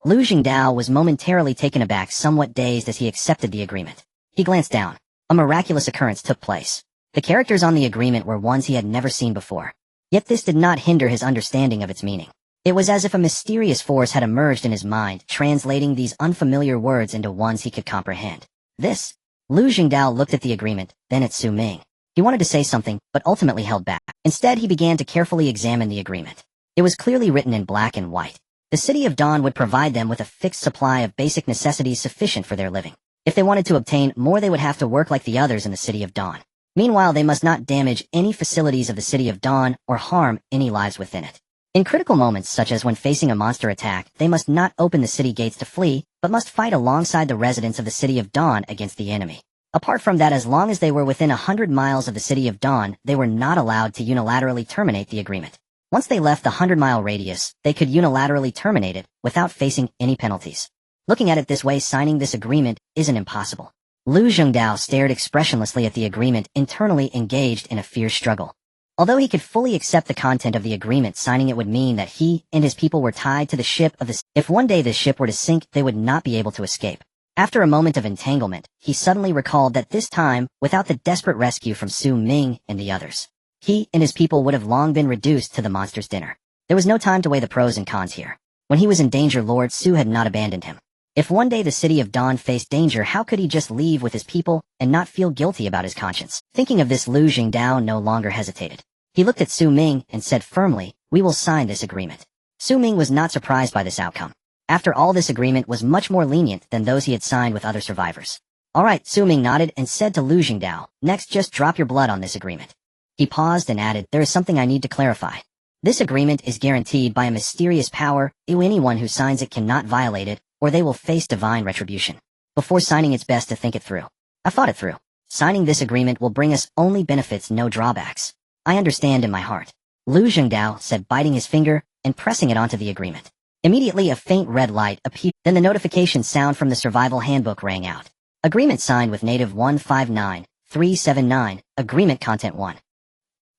Lu Zhengdao was momentarily taken aback, somewhat dazed as he accepted the agreement. He glanced down. A miraculous occurrence took place. The characters on the agreement were ones he had never seen before. Yet this did not hinder his understanding of its meaning. It was as if a mysterious force had emerged in his mind, translating these unfamiliar words into ones he could comprehend. This. Lu Zhengdao looked at the agreement, then at Su Ming. He wanted to say something, but ultimately held back. Instead, he began to carefully examine the agreement. It was clearly written in black and white. The City of Dawn would provide them with a fixed supply of basic necessities sufficient for their living. If they wanted to obtain more, they would have to work like the others in the City of Dawn. Meanwhile, they must not damage any facilities of the City of Dawn or harm any lives within it. In critical moments such as when facing a monster attack, they must not open the city gates to flee, but must fight alongside the residents of the City of Dawn against the enemy. Apart from that, as long as they were within 100 miles of the City of Dawn, they were not allowed to unilaterally terminate the agreement. Once they left the 100-mile radius, they could unilaterally terminate it without facing any penalties. Looking at it this way, signing this agreement isn't impossible. Lu Zhengdao stared expressionlessly at the agreement, internally engaged in a fierce struggle. Although he could fully accept the content of the agreement, signing it would mean that he and his people were tied to the ship of the... If one day the ship were to sink, they would not be able to escape. After a moment of entanglement, he suddenly recalled that this time, without the desperate rescue from Su Ming and the others, he and his people would have long been reduced to the monster's dinner. There was no time to weigh the pros and cons here. When he was in danger, Lord Su had not abandoned him. If one day the City of Dawn faced danger, how could he just leave with his people and not feel guilty about his conscience? Thinking of this, Lu Zhengdao no longer hesitated. He looked at Su Ming and said firmly, "We will sign this agreement." Su Ming was not surprised by this outcome. After all, this agreement was much more lenient than those he had signed with other survivors. All right, Su Ming nodded and said to Lu Zhengdao, "Next, just drop your blood on this agreement." He paused and added, "There is something I need to clarify. This agreement is guaranteed by a mysterious power. Anyone who signs it cannot violate it, or they will face divine retribution. Before signing, it's best to think it through." I thought it through. Signing this agreement will bring us only benefits, no drawbacks. I understand in my heart. Lu Zhengdao said, biting his finger and pressing it onto the agreement. Immediately a faint red light appeared, then the notification sound from the survival handbook rang out. Agreement signed with Native 159379, Agreement Content 1.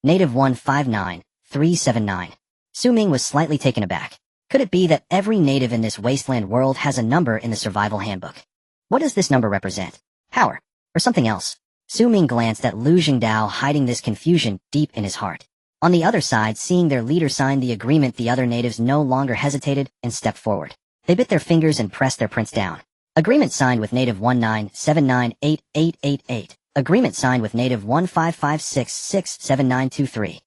Native 159379. Su Ming was slightly taken aback. Could it be that every native in this wasteland world has a number in the survival handbook? What does this number represent? Power? Or something else? Su Ming glanced at Lu Zhengdao, hiding this confusion deep in his heart. On the other side, seeing their leader sign the agreement, the other natives no longer hesitated and stepped forward. They bit their fingers and pressed their prints down. Agreement signed with Native 19798888. Agreement signed with Native 15566923.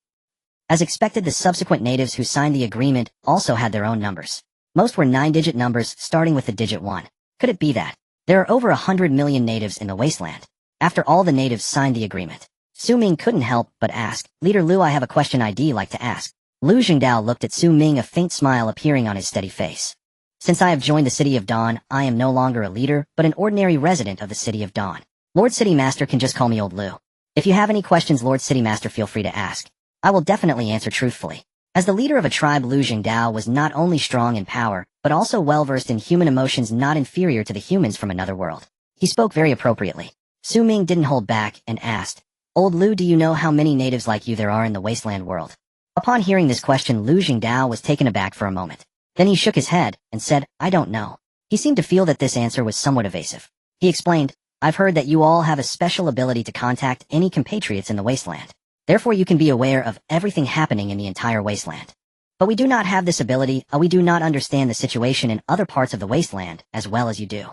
As expected, the subsequent natives who signed the agreement also had their own numbers. Most were 9-digit numbers, starting with the digit 1. Could it be that there are over 100 million natives in the wasteland? After all the natives signed the agreement, Su Ming couldn't help but ask, "Leader Lu, I have a question I'd like to ask." Lu Zhengdao looked at Su Ming, a faint smile appearing on his steady face. "Since I have joined the City of Dawn, I am no longer a leader, but an ordinary resident of the City of Dawn. Lord City Master can just call me Old Lu. If you have any questions, Lord City Master, feel free to ask. I will definitely answer truthfully." As the leader of a tribe, Lu Zhengdao was not only strong in power, but also well-versed in human emotions, not inferior to the humans from another world. He spoke very appropriately. Su Ming didn't hold back and asked, "Old Lu, do you know how many natives like you there are in the wasteland world?" Upon hearing this question, Lu Zhengdao was taken aback for a moment. Then he shook his head and said, "I don't know." He seemed to feel that this answer was somewhat evasive. He explained, "I've heard that you all have a special ability to contact any compatriots in the wasteland. Therefore you can be aware of everything happening in the entire wasteland. But we do not have this ability, we do not understand the situation in other parts of the wasteland as well as you do."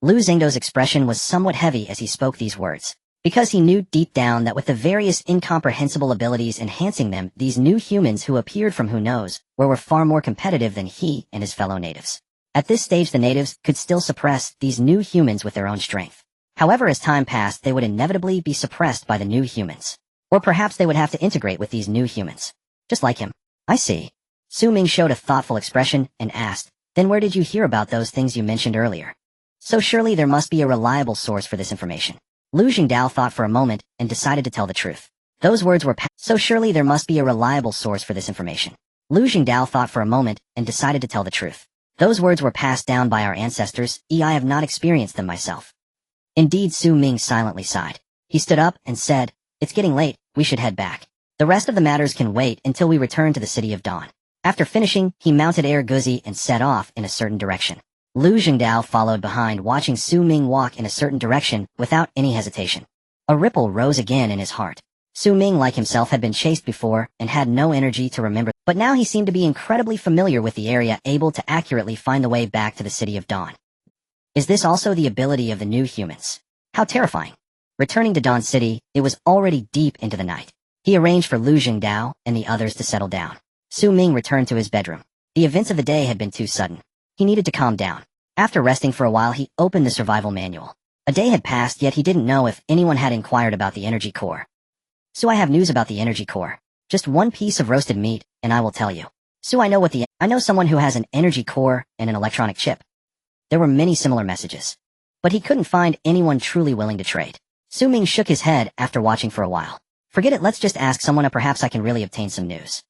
Lu Zhengdao's expression was somewhat heavy as he spoke these words, because he knew deep down that with the various incomprehensible abilities enhancing them, these new humans who appeared from who knows where were far more competitive than he and his fellow natives. At this stage, the natives could still suppress these new humans with their own strength. However, as time passed, they would inevitably be suppressed by the new humans. Or perhaps they would have to integrate with these new humans. Just like him. I see. Su Ming showed a thoughtful expression and asked, "Then where did you hear about those things you mentioned earlier?" So surely there must be a reliable source for this information. Lu Zhengdao thought for a moment and decided to tell the truth. Those words were so surely there must be a reliable source for this information. Lu Zhengdao thought for a moment and decided to tell the truth. Those words were passed down by our ancestors, I have not experienced them myself. Indeed, Su Ming silently sighed. He stood up and said, "It's getting late, we should head back. The rest of the matters can wait until we return to the City of Dawn." After finishing, he mounted Air Guzi and set off in a certain direction. Lu Zhengdao followed behind, watching Su Ming walk in a certain direction without any hesitation. A ripple rose again in his heart. Su Ming, like himself, had been chased before and had no energy to remember, but now he seemed to be incredibly familiar with the area, able to accurately find the way back to the City of Dawn. Is this also the ability of the new humans? How terrifying. Returning to Dawn City, it was already deep into the night. He arranged for Lu Zhengdao and the others to settle down. Su Ming returned to his bedroom. The events of the day had been too sudden. He needed to calm down. After resting for a while, he opened the survival manual. A day had passed, yet he didn't know if anyone had inquired about the energy core. "So I have news about the energy core. Just one piece of roasted meat, and I will tell you. Su, I know someone who has an energy core and an electronic chip. There were many similar messages. But he couldn't find anyone truly willing to trade. Ming shook his head after watching for a while. Forget it, let's just ask someone, perhaps I can really obtain some news.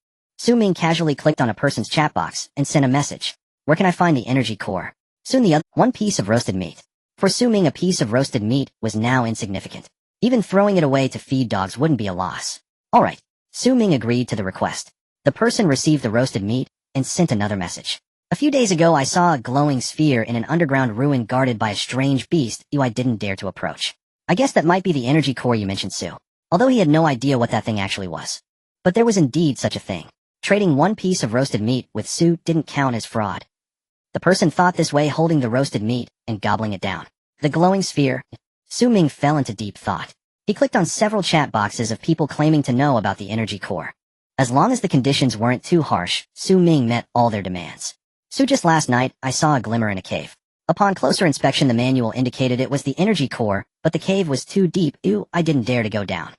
Ming casually clicked on a person's chat box and sent a message. Where can I find the energy core? Soon the other, one piece of roasted meat. For Ming, a piece of roasted meat was now insignificant. Even throwing it away to feed dogs wouldn't be a loss. Alright. Ming agreed to the request. The person received the roasted meat and sent another message. A few days ago I saw a glowing sphere in an underground ruin guarded by a strange beast I didn't dare to approach. I guess that might be the energy core you mentioned, Su. Although he had no idea what that thing actually was. But there was indeed such a thing. Trading one piece of roasted meat with Su didn't count as fraud. The person thought this way, holding the roasted meat and gobbling it down. The glowing sphere. Ming fell into deep thought. He clicked on several chat boxes of people claiming to know about the energy core. As long as the conditions weren't too harsh, Ming met all their demands. Su, just last night, I saw a glimmer in a cave. Upon closer inspection, the manual indicated it was the energy core, but the cave was too deep. I didn't dare to go down.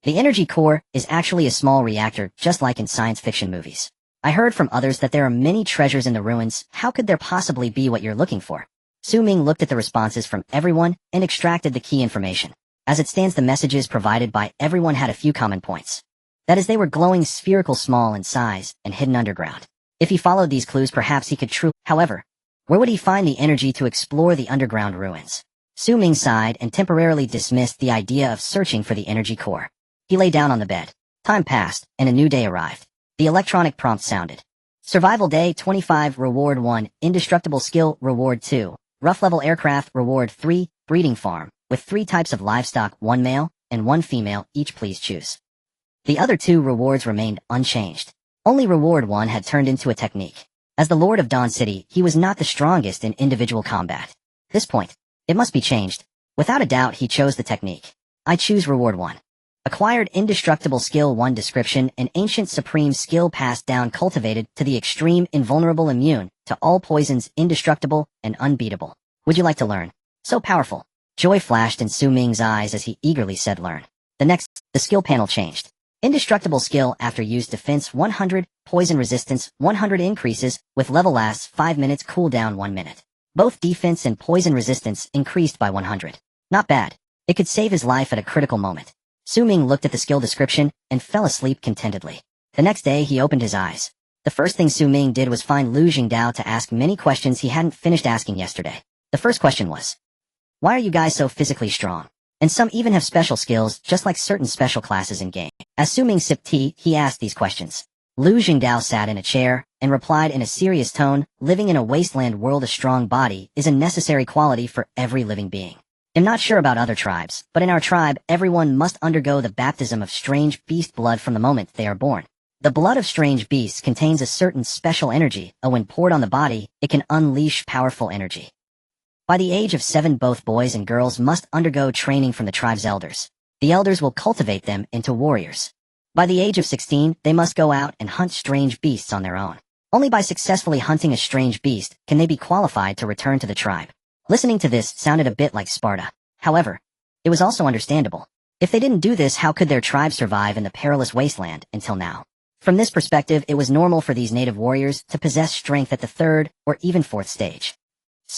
The energy core is actually a small reactor, just like in science fiction movies. I heard from others that there are many treasures in the ruins. How could there possibly be what you're looking for? Ming looked at the responses from everyone and extracted the key information. As it stands, the messages provided by everyone had a few common points. That is, they were glowing spherical, small in size, and hidden underground. If he followed these clues, perhaps he could However, where would he find the energy to explore the underground ruins? Ming sighed and temporarily dismissed the idea of searching for the energy core. He lay down on the bed. Time passed, and a new day arrived. The electronic prompt sounded. Survival Day 25, Reward 1, Indestructible Skill, Reward 2, Rough Level Aircraft, Reward 3, Breeding Farm, with 3 types of livestock, 1 male and 1 female, each please choose. The other 2 rewards remained unchanged. Only Reward 1 had turned into a technique. As the Lord of Dawn City, he was not the strongest in individual combat. At this point, it must be changed. Without a doubt, he chose the technique. I choose Reward 1. Acquired Indestructible Skill 1 Description, an ancient supreme skill passed down, cultivated to the extreme, invulnerable, immune to all poisons, indestructible and unbeatable. Would you like to learn? So powerful. Joy flashed in Ming's eyes as he eagerly said learn. The skill panel changed. Indestructible skill after use, defense 100, poison resistance 100, increases with level, lasts 5 minutes, cooldown 1 minute. Both defense and poison resistance increased by 100. Not bad. It could save his life at a critical moment. Ming looked at the skill description and fell asleep contentedly. The next day he opened his eyes. The first thing Ming did was find Lu Jingdao to ask many questions he hadn't finished asking yesterday. The first question was, why are you guys so physically strong? And some even have special skills, just like certain special classes in game. As Ming sipped tea, he asked these questions. Lu Jingdao sat in a chair and replied in a serious tone, living in a wasteland world, a strong body is a necessary quality for every living being. I'm not sure about other tribes, but in our tribe, everyone must undergo the baptism of strange beast blood from the moment they are born. The blood of strange beasts contains a certain special energy, and when poured on the body, it can unleash powerful energy. By the age of 7, both boys and girls must undergo training from the tribe's elders. The elders will cultivate them into warriors. By the age of 16, they must go out and hunt strange beasts on their own. Only by successfully hunting a strange beast can they be qualified to return to the tribe. Listening to this sounded a bit like Sparta. However, it was also understandable. If they didn't do this, how could their tribe survive in the perilous wasteland until now? From this perspective, it was normal for these native warriors to possess strength at the 3rd or even 4th stage.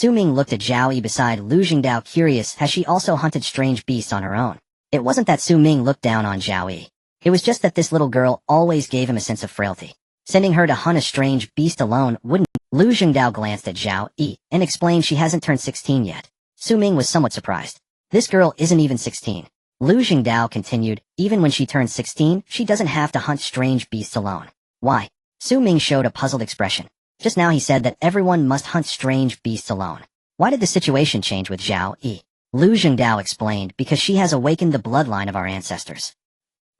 Ming looked at Zhao Yi beside Lu Jingdao, curious, has she also hunted strange beasts on her own? It wasn't that Ming looked down on Zhao Yi. It was just that this little girl always gave him a sense of frailty. Sending her to hunt a strange beast alone wouldn't. Lu Jingdao glanced at Zhao Yi and explained she hasn't turned 16 yet. Ming was somewhat surprised. This girl isn't even 16. Lu Jingdao continued, even when she turns 16, she doesn't have to hunt strange beasts alone. Why? Ming showed a puzzled expression. Just now he said that everyone must hunt strange beasts alone. Why did the situation change with Zhao Yi? Lu Jingdao explained, because she has awakened the bloodline of our ancestors.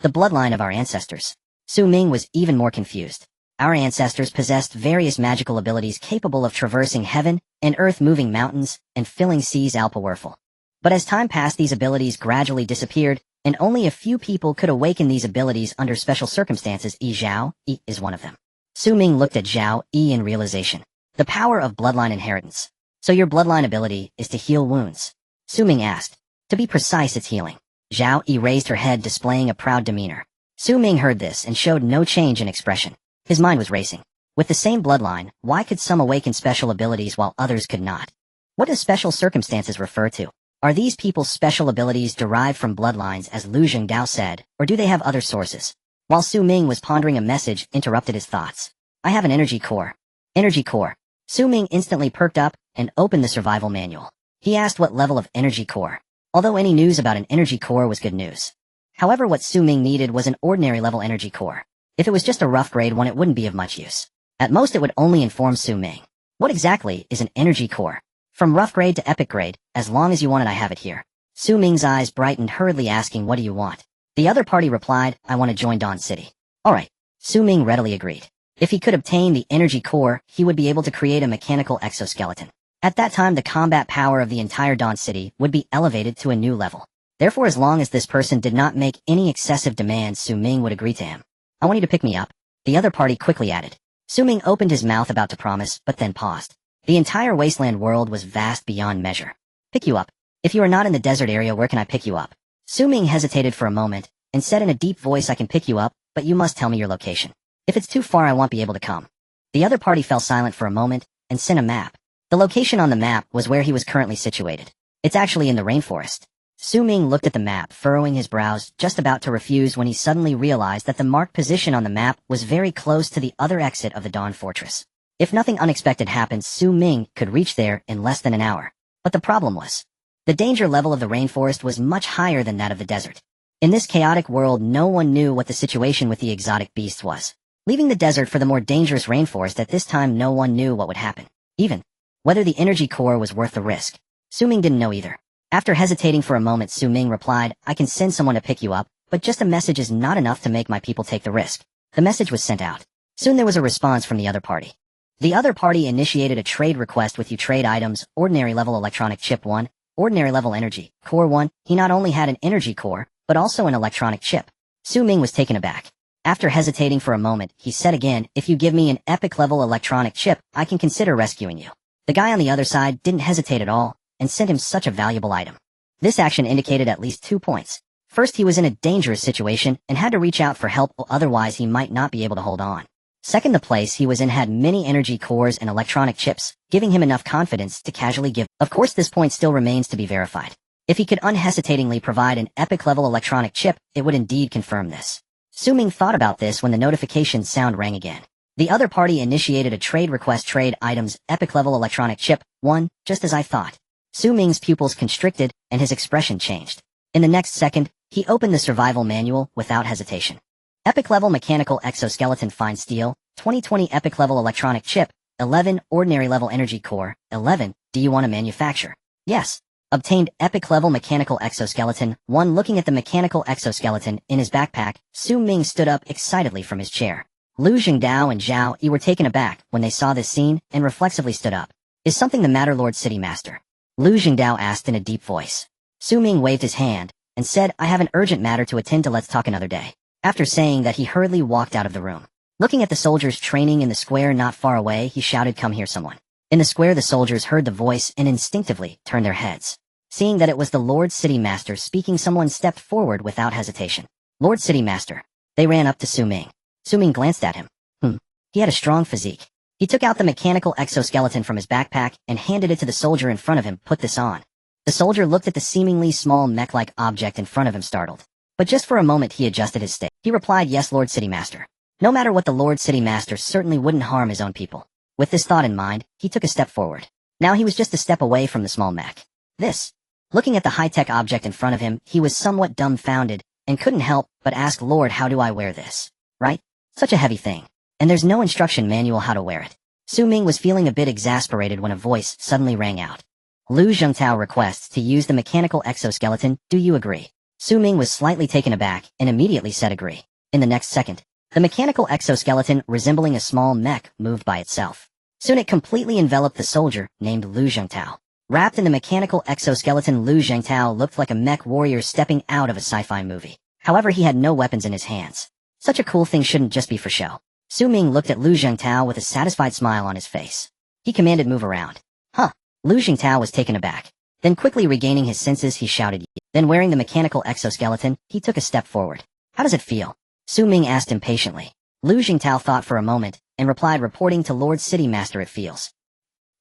The bloodline of our ancestors. Ming was even more confused. Our ancestors possessed various magical abilities capable of traversing heaven and earth, moving mountains, and filling seas powerful. But as time passed, these abilities gradually disappeared, and only a few people could awaken these abilities under special circumstances. Zhao Yi is one of them. Ming looked at Zhao Yi in realization. The power of bloodline inheritance. So your bloodline ability is to heal wounds? Ming asked. To be precise, it's healing. Zhao Yi raised her head, displaying a proud demeanor. Ming heard this and showed no change in expression. His mind was racing. With the same bloodline, why could some awaken special abilities while others could not? What do special circumstances refer to? Are these people's special abilities derived from bloodlines as Lu Zhengdao said, or do they have other sources? While Su Ming was pondering, a message interrupted his thoughts. I have an energy core. Energy core. Su Ming instantly perked up and opened the survival manual. He asked what level of energy core. Although any news about an energy core was good news. However, what Su Ming needed was an ordinary level energy core. If it was just a rough grade one, it wouldn't be of much use. At most, it would only inform Su Ming. What exactly is an energy core? From rough grade to epic grade, as long as you want it, I have it here. Su Ming's eyes brightened, hurriedly asking, what do you want? The other party replied, I want to join Dawn City. Alright. Su Ming readily agreed. If he could obtain the energy core, he would be able to create a mechanical exoskeleton. At that time, the combat power of the entire Dawn City would be elevated to a new level. Therefore, as long as this person did not make any excessive demands, Su Ming would agree to him. I want you to pick me up. The other party quickly added. Su Ming opened his mouth about to promise, but then paused. The entire Wasteland world was vast beyond measure. Pick you up. If you are not in the desert area, where can I pick you up? Su Ming hesitated for a moment, and said in a deep voice, I can pick you up, but you must tell me your location. If it's too far, I won't be able to come. The other party fell silent for a moment, and sent a map. The location on the map was where he was currently situated. It's actually in the rainforest. Su Ming looked at the map, furrowing his brows, just about to refuse when he suddenly realized that the marked position on the map was very close to the other exit of the Dawn Fortress. If nothing unexpected happened, Su Ming could reach there in less than an hour. But the problem was, the danger level of the rainforest was much higher than that of the desert. In this chaotic world, no one knew what the situation with the exotic beasts was. Leaving the desert for the more dangerous rainforest at this time, no one knew what would happen. Even whether the energy core was worth the risk. Su Ming didn't know either. After hesitating for a moment, Su Ming replied, I can send someone to pick you up, but just a message is not enough to make my people take the risk. The message was sent out. Soon there was a response from the other party. The other party initiated a trade request with you. Trade items, ordinary level electronic chip 1, ordinary level energy, core 1. He not only had an energy core, but also an electronic chip. Su Ming was taken aback. After hesitating for a moment, he said again, if you give me an epic level electronic chip, I can consider rescuing you. The guy on the other side didn't hesitate at all, and sent him such a valuable item. This action indicated at least 2 points. First, he was in a dangerous situation and had to reach out for help, otherwise he might not be able to hold on. Second, the place he was in had many energy cores and electronic chips, giving him enough confidence to casually give. Of course, this point still remains to be verified. If he could unhesitatingly provide an epic level electronic chip, it would indeed confirm this. Su Ming thought about this when the notification sound rang again. The other party initiated a trade request. Trade items, epic level electronic chip 1, just as I thought. Su Ming's pupils constricted, and his expression changed. In the next second, he opened the survival manual without hesitation. Epic level mechanical exoskeleton, fine steel, 2020 epic level electronic chip, 11 ordinary level energy core, 11. Do you want to manufacture? Yes. Obtained epic level mechanical exoskeleton, 1. Looking at the mechanical exoskeleton in his backpack, Su Ming stood up excitedly from his chair. Lu Zhengdao and Zhao Yi were taken aback when they saw this scene and reflexively stood up. Is something the matter, Lord City Master? Lu Zhengdao asked in a deep voice. Su Ming waved his hand and said, I have an urgent matter to attend to, let's talk another day. After saying that, he hurriedly walked out of the room. Looking at the soldiers training in the square not far away, he shouted, come here, someone. In the square, the soldiers heard the voice and instinctively turned their heads. Seeing that it was the Lord City Master speaking, someone stepped forward without hesitation. Lord City Master. They ran up to Su Ming. Su Ming glanced at him. He had a strong physique. He took out the mechanical exoskeleton from his backpack and handed it to the soldier in front of him. Put this on. The soldier looked at the seemingly small mech-like object in front of him, startled. But just for a moment he adjusted his state. He replied, yes, Lord City Master. No matter what, the Lord City Master certainly wouldn't harm his own people. With this thought in mind, he took a step forward. Now he was just a step away from the small mech. Looking at the high-tech object in front of him, he was somewhat dumbfounded and couldn't help but ask, Lord, how do I wear this? Right? Such a heavy thing. And there's no instruction manual how to wear it. Su Ming was feeling a bit exasperated when a voice suddenly rang out. Lu Zhengtao requests to use the mechanical exoskeleton, do you agree? Su Ming was slightly taken aback and immediately said agree. In the next second, the mechanical exoskeleton, resembling a small mech, moved by itself. Soon it completely enveloped the soldier, named Lu Zhengtao. Wrapped in the mechanical exoskeleton, Lu Zhengtao looked like a mech warrior stepping out of a sci-fi movie. However, he had no weapons in his hands. Such a cool thing shouldn't just be for show. Su Ming looked at Lu Zhengtao with a satisfied smile on his face. He commanded, move around. Huh. Lu Zhengtao was taken aback. Then quickly regaining his senses, he shouted. Then wearing the mechanical exoskeleton, he took a step forward. How does it feel? Su Ming asked impatiently. Lu Zhengtao thought for a moment, and replied, reporting to Lord City Master, it feels.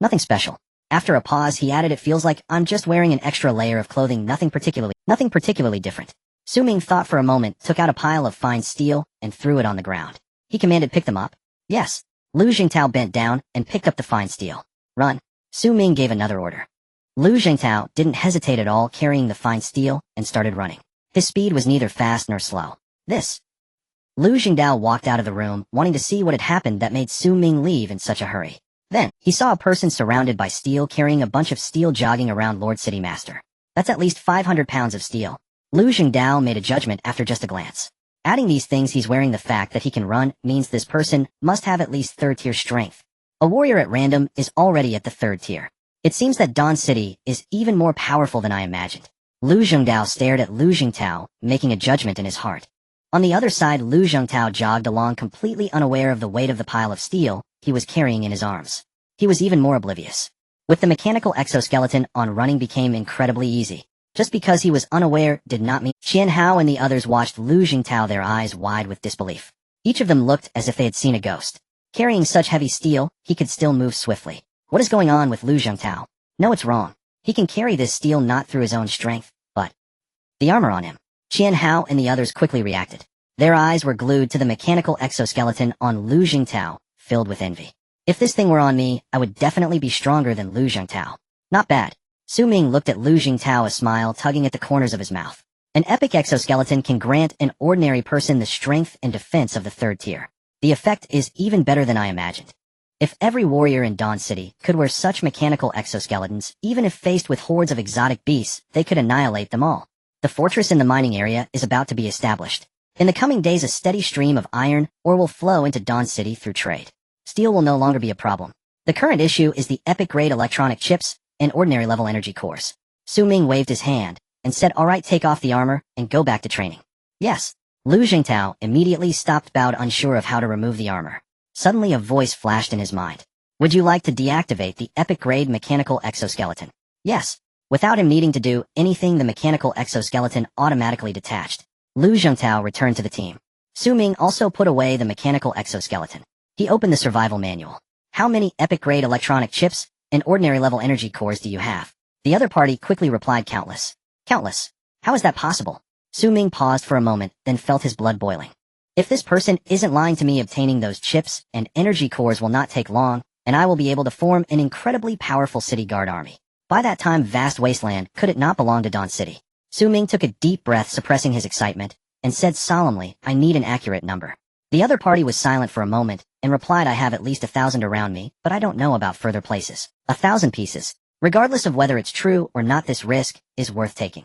Nothing special. After a pause, he added, it feels like I'm just wearing an extra layer of clothing, nothing particularly different. Ming thought for a moment, took out a pile of fine steel, and threw it on the ground. He commanded, pick them up. Yes. Lu Jingtao bent down and picked up the fine steel. Run. Ming gave another order. Lu Jingtao didn't hesitate at all, carrying the fine steel, and started running. His speed was neither fast nor slow. Lu Jingtao walked out of the room, wanting to see what had happened that made Ming leave in such a hurry. Then, he saw a person surrounded by steel, carrying a bunch of steel, jogging around Lord City Master. That's at least 500 pounds of steel. Lu Jingtao made a judgment after just a glance. Adding these things he's wearing, the fact that he can run, means this person must have at least 3rd tier strength. A warrior at random is already at the 3rd tier. It seems that Dawn City is even more powerful than I imagined. Lu Jingtao stared at Lu Jingtao, making a judgment in his heart. On the other side, Lu Jingtao jogged along, completely unaware of the weight of the pile of steel he was carrying in his arms. He was even more oblivious. With the mechanical exoskeleton on, running became incredibly easy. Just because he was unaware did not mean. Qian Hao and the others watched Lu Jingtao, their eyes wide with disbelief. Each of them looked as if they had seen a ghost. Carrying such heavy steel, he could still move swiftly. What is going on with Lu Jingtao? No, it's wrong. He can carry this steel not through his own strength, but the armor on him. Qian Hao and the others quickly reacted. Their eyes were glued to the mechanical exoskeleton on Lu Jingtao, filled with envy. If this thing were on me, I would definitely be stronger than Lu Jingtao. Not bad. Ming looked at Lu Jingtao, a smile tugging at the corners of his mouth. An epic exoskeleton can grant an ordinary person the strength and defense of the 3rd tier. The effect is even better than I imagined. If every warrior in Dawn City could wear such mechanical exoskeletons, even if faced with hordes of exotic beasts, they could annihilate them all. The fortress in the mining area is about to be established. In the coming days, a steady stream of iron ore will flow into Dawn City through trade. Steel will no longer be a problem. The current issue is the epic-grade electronic chips and ordinary-level energy cores. Ming waved his hand and said, all right, take off the armor and go back to training. Yes. Lu Jingtao immediately stopped, bowed, unsure of how to remove the armor. Suddenly a voice flashed in his mind. Would you like to deactivate the epic-grade mechanical exoskeleton? Yes. Without him needing to do anything, the mechanical exoskeleton automatically detached. Lu Jingtao returned to the team. Ming also put away the mechanical exoskeleton. He opened the survival manual. How many epic-grade electronic chips and ordinary-level energy cores do you have? The other party quickly replied, countless. Countless. How is that possible? Ming paused for a moment, then felt his blood boiling. If this person isn't lying to me, obtaining those chips and energy cores will not take long, and I will be able to form an incredibly powerful city guard army. By that time, vast Wasteland could it not belong to Dawn City? Ming took a deep breath, suppressing his excitement, and said solemnly, I need an accurate number. The other party was silent for a moment, and replied, I have at least 1,000 around me, but I don't know about further places. 1,000 pieces. Regardless of whether it's true or not, this risk is worth taking.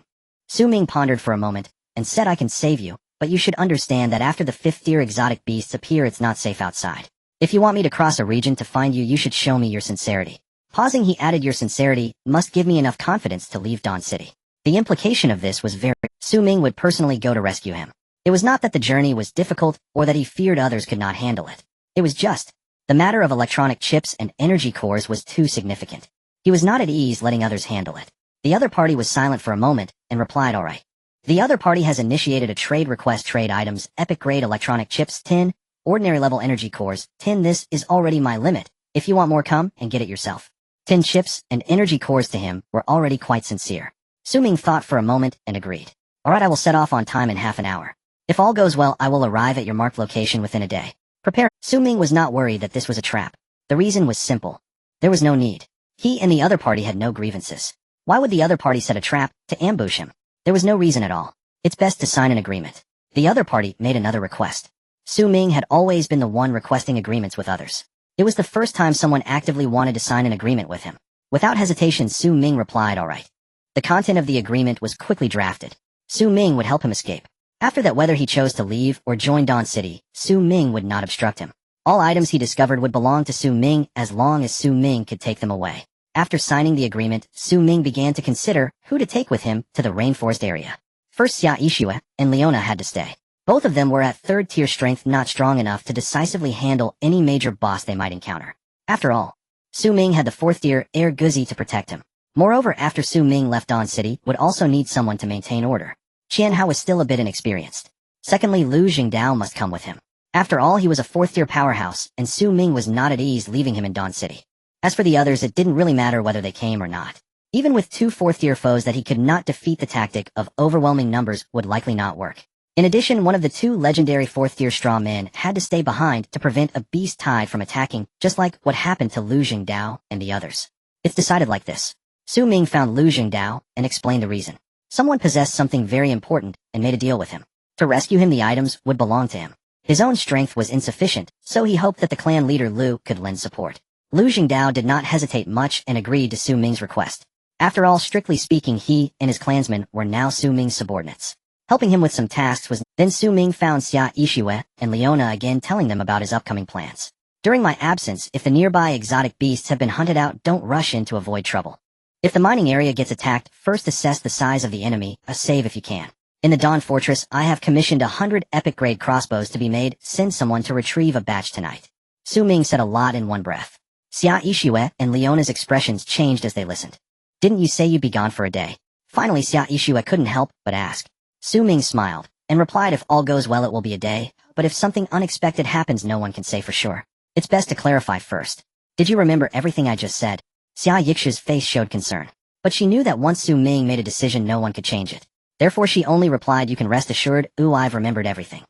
Ming pondered for a moment, and said, I can save you, but you should understand that after the 5th tier exotic beasts appear, it's not safe outside. If you want me to cross a region to find you, you should show me your sincerity. Pausing, he added, your sincerity must give me enough confidence to leave Dawn City. The implication of this was very. Ming would personally go to rescue him. It was not that the journey was difficult or that he feared others could not handle it. It was just the matter of electronic chips and energy cores was too significant. He was not at ease letting others handle it. The other party was silent for a moment and replied, all right. The other party has initiated a trade request. Trade items, epic-grade electronic chips, 10, ordinary-level energy cores, 10. This is already my limit. If you want more, come and get it yourself. 10 chips and energy cores to him were already quite sincere. Ming thought for a moment and agreed. All right, I will set off on time in half an hour. If all goes well, I will arrive at your marked location within a day. Prepare. Ming was not worried that this was a trap. The reason was simple. There was no need. He and the other party had no grievances. Why would the other party set a trap to ambush him? There was no reason at all. It's best to sign an agreement. The other party made another request. Ming had always been the one requesting agreements with others. It was the first time someone actively wanted to sign an agreement with him. Without hesitation, Ming replied, all right. The content of the agreement was quickly drafted. Ming would help him escape. After that, whether he chose to leave or join Dawn City, Ming would not obstruct him. All items he discovered would belong to Ming as long as Ming could take them away. After signing the agreement, Ming began to consider who to take with him to the rainforest area. First, Xia Yixue and Leona had to stay. Both of them were at 3rd tier strength, not strong enough to decisively handle any major boss they might encounter. After all, Ming had the 4th tier Air Guzi to protect him. Moreover, after Ming left Dawn City, would also need someone to maintain order. Qian Hao was still a bit inexperienced. Secondly, Lu Jingtao must come with him. After all, he was a fourth-tier powerhouse, and Su Ming was not at ease leaving him in Dawn City. As for the others, it didn't really matter whether they came or not. Even with two fourth-tier foes that he could not defeat, the tactic of overwhelming numbers would likely not work. In addition, one of the two legendary fourth-tier straw men had to stay behind to prevent a beast tide from attacking, just like what happened to Lu Jingdao and the others. It's decided like this. Su Ming found Lu Jingdao and explained the reason. Someone possessed something very important and made a deal with him. To rescue him, the items would belong to him. His own strength was insufficient, so he hoped that the clan leader Lu could lend support. Lu Jingdao did not hesitate much and agreed to Su Ming's request. After all, strictly speaking, he and his clansmen were now Su Ming's subordinates. Helping him with some tasks was then Su Ming found Xia Yixue and Leona again, telling them about his upcoming plans. During my absence, if the nearby exotic beasts have been hunted out, don't rush in to avoid trouble. If the mining area gets attacked, first assess the size of the enemy, save if you can. In the Dawn Fortress, I have commissioned 100 epic-grade crossbows to be made. Send someone to retrieve a batch tonight. Su Ming said a lot in one breath. Xia Yixue and Leona's expressions changed as they listened. Didn't you say you'd be gone for a day? Finally, Xia Yixue couldn't help but ask. Su Ming smiled and replied, if all goes well, it will be a day, but if something unexpected happens, no one can say for sure. It's best to clarify first. Did you remember everything I just said? Xia Yixue's face showed concern, but she knew that once Su Ming made a decision, no one could change it. Therefore, she only replied, you can rest assured, I've remembered everything.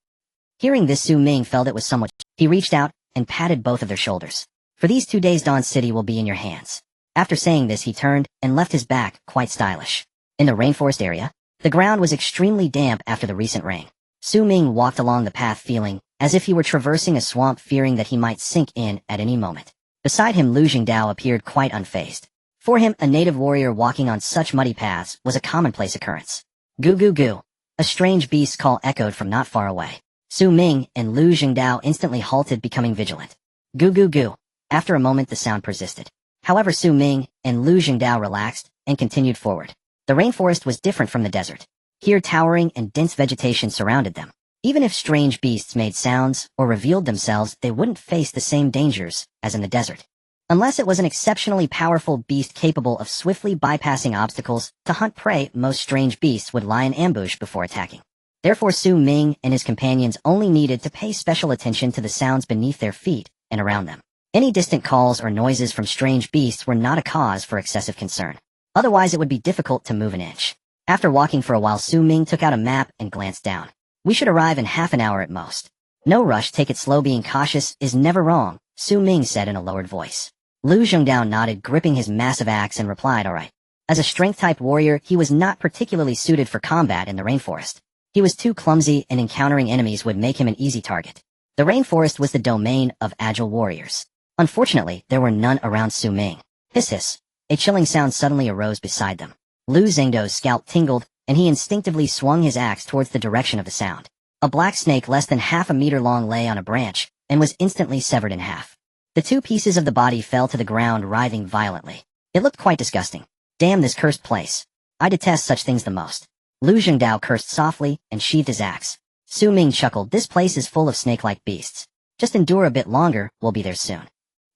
Hearing this, Su Ming felt it was somewhat. He reached out and patted both of their shoulders. For these 2 days, Dawn City will be in your hands. After saying this, he turned and left his back, quite stylish. In the rainforest area, the ground was extremely damp after the recent rain. Su Ming walked along the path feeling as if he were traversing a swamp, fearing that he might sink in at any moment. Beside him, Lu Jingdao appeared quite unfazed. For him, a native warrior walking on such muddy paths was a commonplace occurrence. Goo goo goo. A strange beast's call echoed from not far away. Su Ming and Lu Jingdao instantly halted, becoming vigilant. Goo goo goo. After a moment, the sound persisted. However, Su Ming and Lu Jingdao relaxed and continued forward. The rainforest was different from the desert. Here, towering and dense vegetation surrounded them. Even if strange beasts made sounds or revealed themselves, they wouldn't face the same dangers as in the desert. Unless it was an exceptionally powerful beast capable of swiftly bypassing obstacles to hunt prey, most strange beasts would lie in ambush before attacking. Therefore, Su Ming and his companions only needed to pay special attention to the sounds beneath their feet and around them. Any distant calls or noises from strange beasts were not a cause for excessive concern. Otherwise, it would be difficult to move an inch. After walking for a while, Su Ming took out a map and glanced down. We should arrive in half an hour at most. No rush, take it slow, being cautious is never wrong, Su Ming said in a lowered voice. Lu Jingdao nodded, gripping his massive axe, and replied, all right. As a strength-type warrior, he was not particularly suited for combat in the rainforest. He was too clumsy, and encountering enemies would make him an easy target. The rainforest was the domain of agile warriors. Unfortunately, there were none around Su Ming. Hiss hiss. A chilling sound suddenly arose beside them. Lu Jingdao's scalp tingled, and he instinctively swung his axe towards the direction of the sound. A black snake less than half a meter long lay on a branch, and was instantly severed in half. The 2 pieces of the body fell to the ground, writhing violently. It looked quite disgusting. Damn this cursed place. I detest such things the most. Lu Jingdao cursed softly and sheathed his axe. Su Ming chuckled, this place is full of snake-like beasts. Just endure a bit longer, we'll be there soon.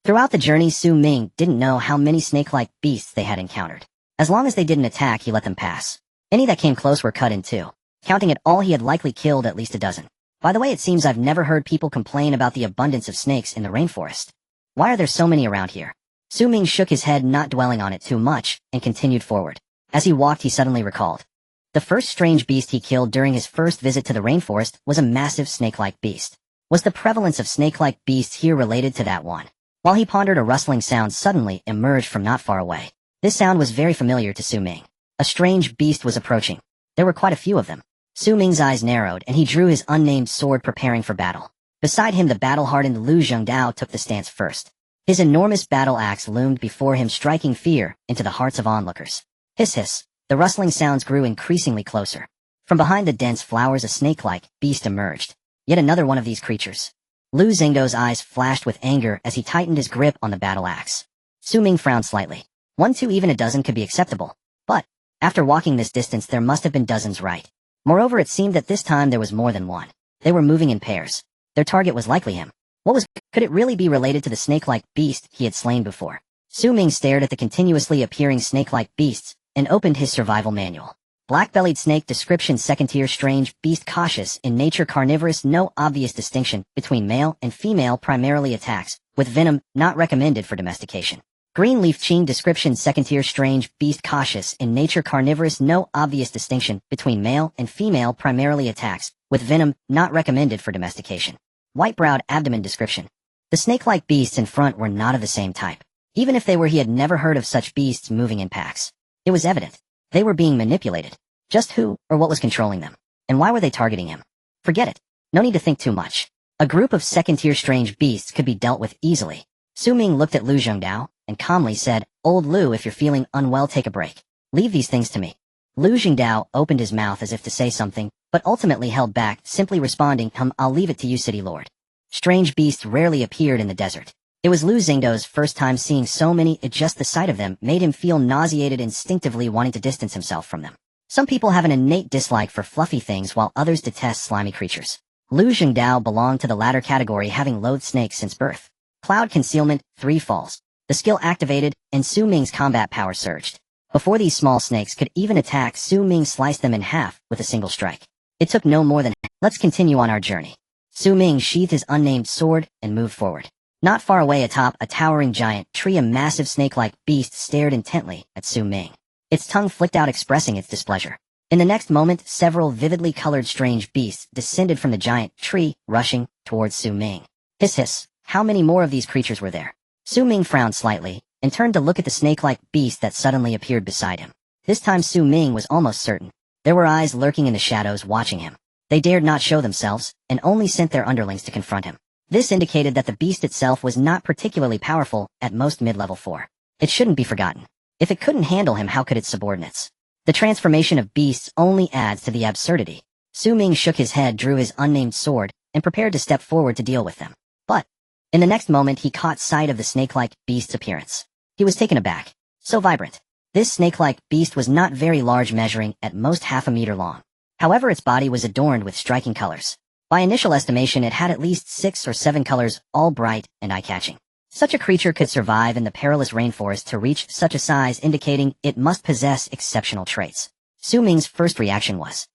Throughout the journey, Su Ming didn't know how many snake-like beasts they had encountered. As long as they didn't attack, he let them pass. Any that came close were cut in 2. Counting it all, he had likely killed at least a dozen. By the way, it seems I've never heard people complain about the abundance of snakes in the rainforest. Why are there so many around here? Su Ming shook his head, not dwelling on it too much, and continued forward. As he walked, he suddenly recalled. The first strange beast he killed during his first visit to the rainforest was a massive snake-like beast. Was the prevalence of snake-like beasts here related to that one? While he pondered, a rustling sound suddenly emerged from not far away. This sound was very familiar to Su Ming. A strange beast was approaching. There were quite a few of them. Su Ming's eyes narrowed, and he drew his unnamed sword, preparing for battle. Beside him, the battle-hardened Lu Jingdao took the stance first. His enormous battle axe loomed before him, striking fear into the hearts of onlookers. Hiss hiss. The rustling sounds grew increasingly closer. From behind the dense flowers, a snake-like beast emerged. Yet another one of these creatures. Lu Jingdao's eyes flashed with anger as he tightened his grip on the battle axe. Su Ming frowned slightly. 1, 2, even a dozen could be acceptable. But, after walking this distance, there must have been dozens, right? Moreover, it seemed that this time there was more than one. They were moving in pairs. Their target was likely him. Could it really be related to the snake-like beast he had slain before? Su Ming stared at the continuously appearing snake-like beasts and opened his survival manual. Black-bellied snake description second tier strange beast cautious in nature carnivorous no obvious distinction between male and female primarily attacks with venom not recommended for domestication. Green leaf ching description second tier strange beast cautious in nature carnivorous no obvious distinction between male and female primarily attacks with venom not recommended for domestication. White-browed abdomen description. The snake-like beasts in front were not of the same type. Even if they were, he had never heard of such beasts moving in packs. It was evident. They were being manipulated. Just who or what was controlling them? And why were they targeting him? Forget it. No need to think too much. A group of second-tier strange beasts could be dealt with easily. Su Ming looked at Lu Zhengdao and calmly said, "Old Lu, if you're feeling unwell, take a break. Leave these things to me." Lu Zhengdao opened his mouth as if to say something, but ultimately held back, simply responding, I'll leave it to you, City Lord." Strange beasts rarely appeared in the desert. It was Lu Zhengdao's first time seeing so many, just the sight of them made him feel nauseated, instinctively wanting to distance himself from them. Some people have an innate dislike for fluffy things while others detest slimy creatures. Lu Zhengdao belonged to the latter category, having loathed snakes since birth. Cloud concealment, 3 falls. The skill activated, and Su Ming's combat power surged. Before these small snakes could even attack, Su Ming sliced them in half with a single strike. It took no more than Let's continue on our journey. Su Ming sheathed his unnamed sword and moved forward. Not far away atop a towering giant tree, a massive snake-like beast stared intently at Su Ming. Its tongue flicked out, expressing its displeasure. In the next moment, several vividly colored strange beasts descended from the giant tree, rushing towards Su Ming. Hiss hiss, how many more of these creatures were there? Su Ming frowned slightly and turned to look at the snake-like beast that suddenly appeared beside him. This time Su Ming was almost certain. There were eyes lurking in the shadows watching him. They dared not show themselves and only sent their underlings to confront him. This indicated that the beast itself was not particularly powerful, at most mid-level 4. It shouldn't be forgotten. If it couldn't handle him, how could its subordinates? The transformation of beasts only adds to the absurdity. Su Ming shook his head, drew his unnamed sword, and prepared to step forward to deal with them. But, in the next moment, he caught sight of the snake-like beast's appearance. He was taken aback. So vibrant. This snake-like beast was not very large, measuring at most half a meter long. However, its body was adorned with striking colors. By initial estimation, it had at least 6 or 7 colors, all bright and eye-catching. Such a creature could survive in the perilous rainforest to reach such a size, indicating it must possess exceptional traits. Su Ming's first reaction was,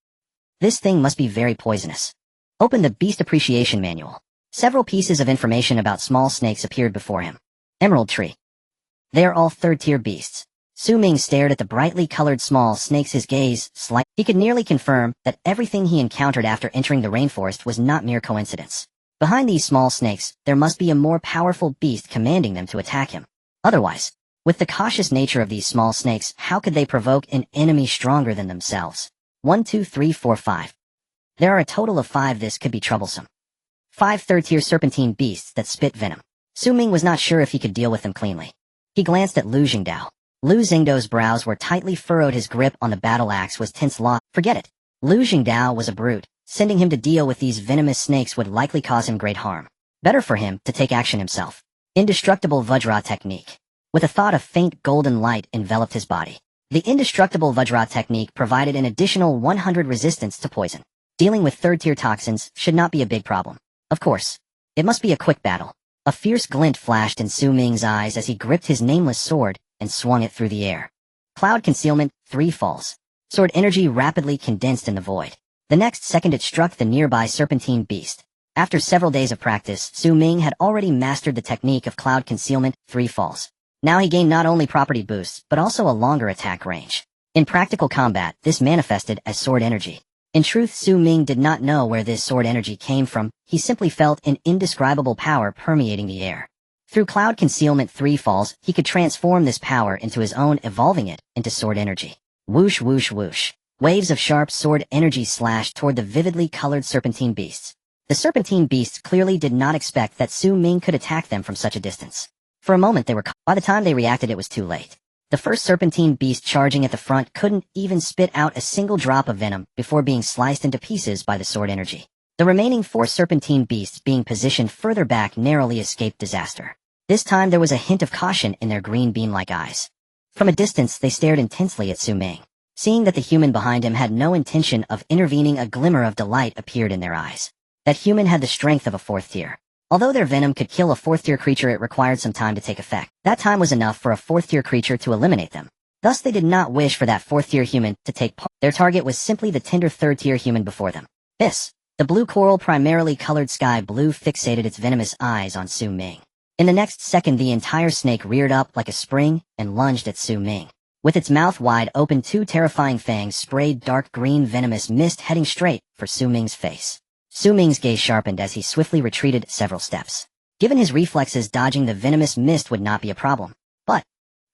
"This thing must be very poisonous." Open the Beast Appreciation Manual. Several pieces of information about small snakes appeared before him. Emerald Tree. They are all third-tier beasts. Su Ming stared at the brightly colored small snakes, his gaze slight. He could nearly confirm that everything he encountered after entering the rainforest was not mere coincidence. Behind these small snakes, there must be a more powerful beast commanding them to attack him. Otherwise, with the cautious nature of these small snakes, how could they provoke an enemy stronger than themselves? 1, 2, 3, 4, 5. There are a total of 5. This could be troublesome. 5 third-tier serpentine beasts that spit venom. Su Ming was not sure if he could deal with them cleanly. He glanced at Lu Zhengdao. Lu Zhengdao's brows were tightly furrowed, his grip on the battle axe was tense. Forget it. Lu Zhengdao was a brute. Sending him to deal with these venomous snakes would likely cause him great harm. Better for him to take action himself. Indestructible Vajra technique. With a thought of faint golden light enveloped his body. The indestructible Vajra technique provided an additional 100 resistance to poison. Dealing with third-tier toxins should not be a big problem. Of course, it must be a quick battle. A fierce glint flashed in Su Ming's eyes as he gripped his nameless sword and swung it through the air. Cloud concealment, 3 falls. Sword energy rapidly condensed in the void. The next second it struck the nearby serpentine beast. After several days of practice, Su Ming had already mastered the technique of cloud concealment, 3 falls. Now he gained not only property boosts, but also a longer attack range. In practical combat, this manifested as sword energy. In truth, Su Ming did not know where this sword energy came from. He simply felt an indescribable power permeating the air. Through cloud concealment, 3 falls, he could transform this power into his own, evolving it into sword energy. Whoosh whoosh whoosh. Waves of sharp sword energy slashed toward the vividly colored serpentine beasts. The serpentine beasts clearly did not expect that Su Ming could attack them from such a distance. For a moment they were caught. By the time they reacted, it was too late. The first serpentine beast charging at the front couldn't even spit out a single drop of venom before being sliced into pieces by the sword energy. The remaining 4 serpentine beasts, being positioned further back, narrowly escaped disaster. This time there was a hint of caution in their green beam-like eyes. From a distance they stared intensely at Su Ming. Seeing that the human behind him had no intention of intervening, a glimmer of delight appeared in their eyes. That human had the strength of a 4th tier. Although their venom could kill a 4th tier creature, it required some time to take effect. That time was enough for a 4th tier creature to eliminate them. Thus they did not wish for that fourth-tier human to take part. Their target was simply the tender third-tier human before them. The blue coral primarily colored sky blue fixated its venomous eyes on Su Ming. In the next second the entire snake reared up like a spring and lunged at Su Ming. With its mouth wide open, two terrifying fangs sprayed dark green venomous mist heading straight for Su Ming's face. Su Ming's gaze sharpened as he swiftly retreated several steps. Given his reflexes, dodging the venomous mist would not be a problem. But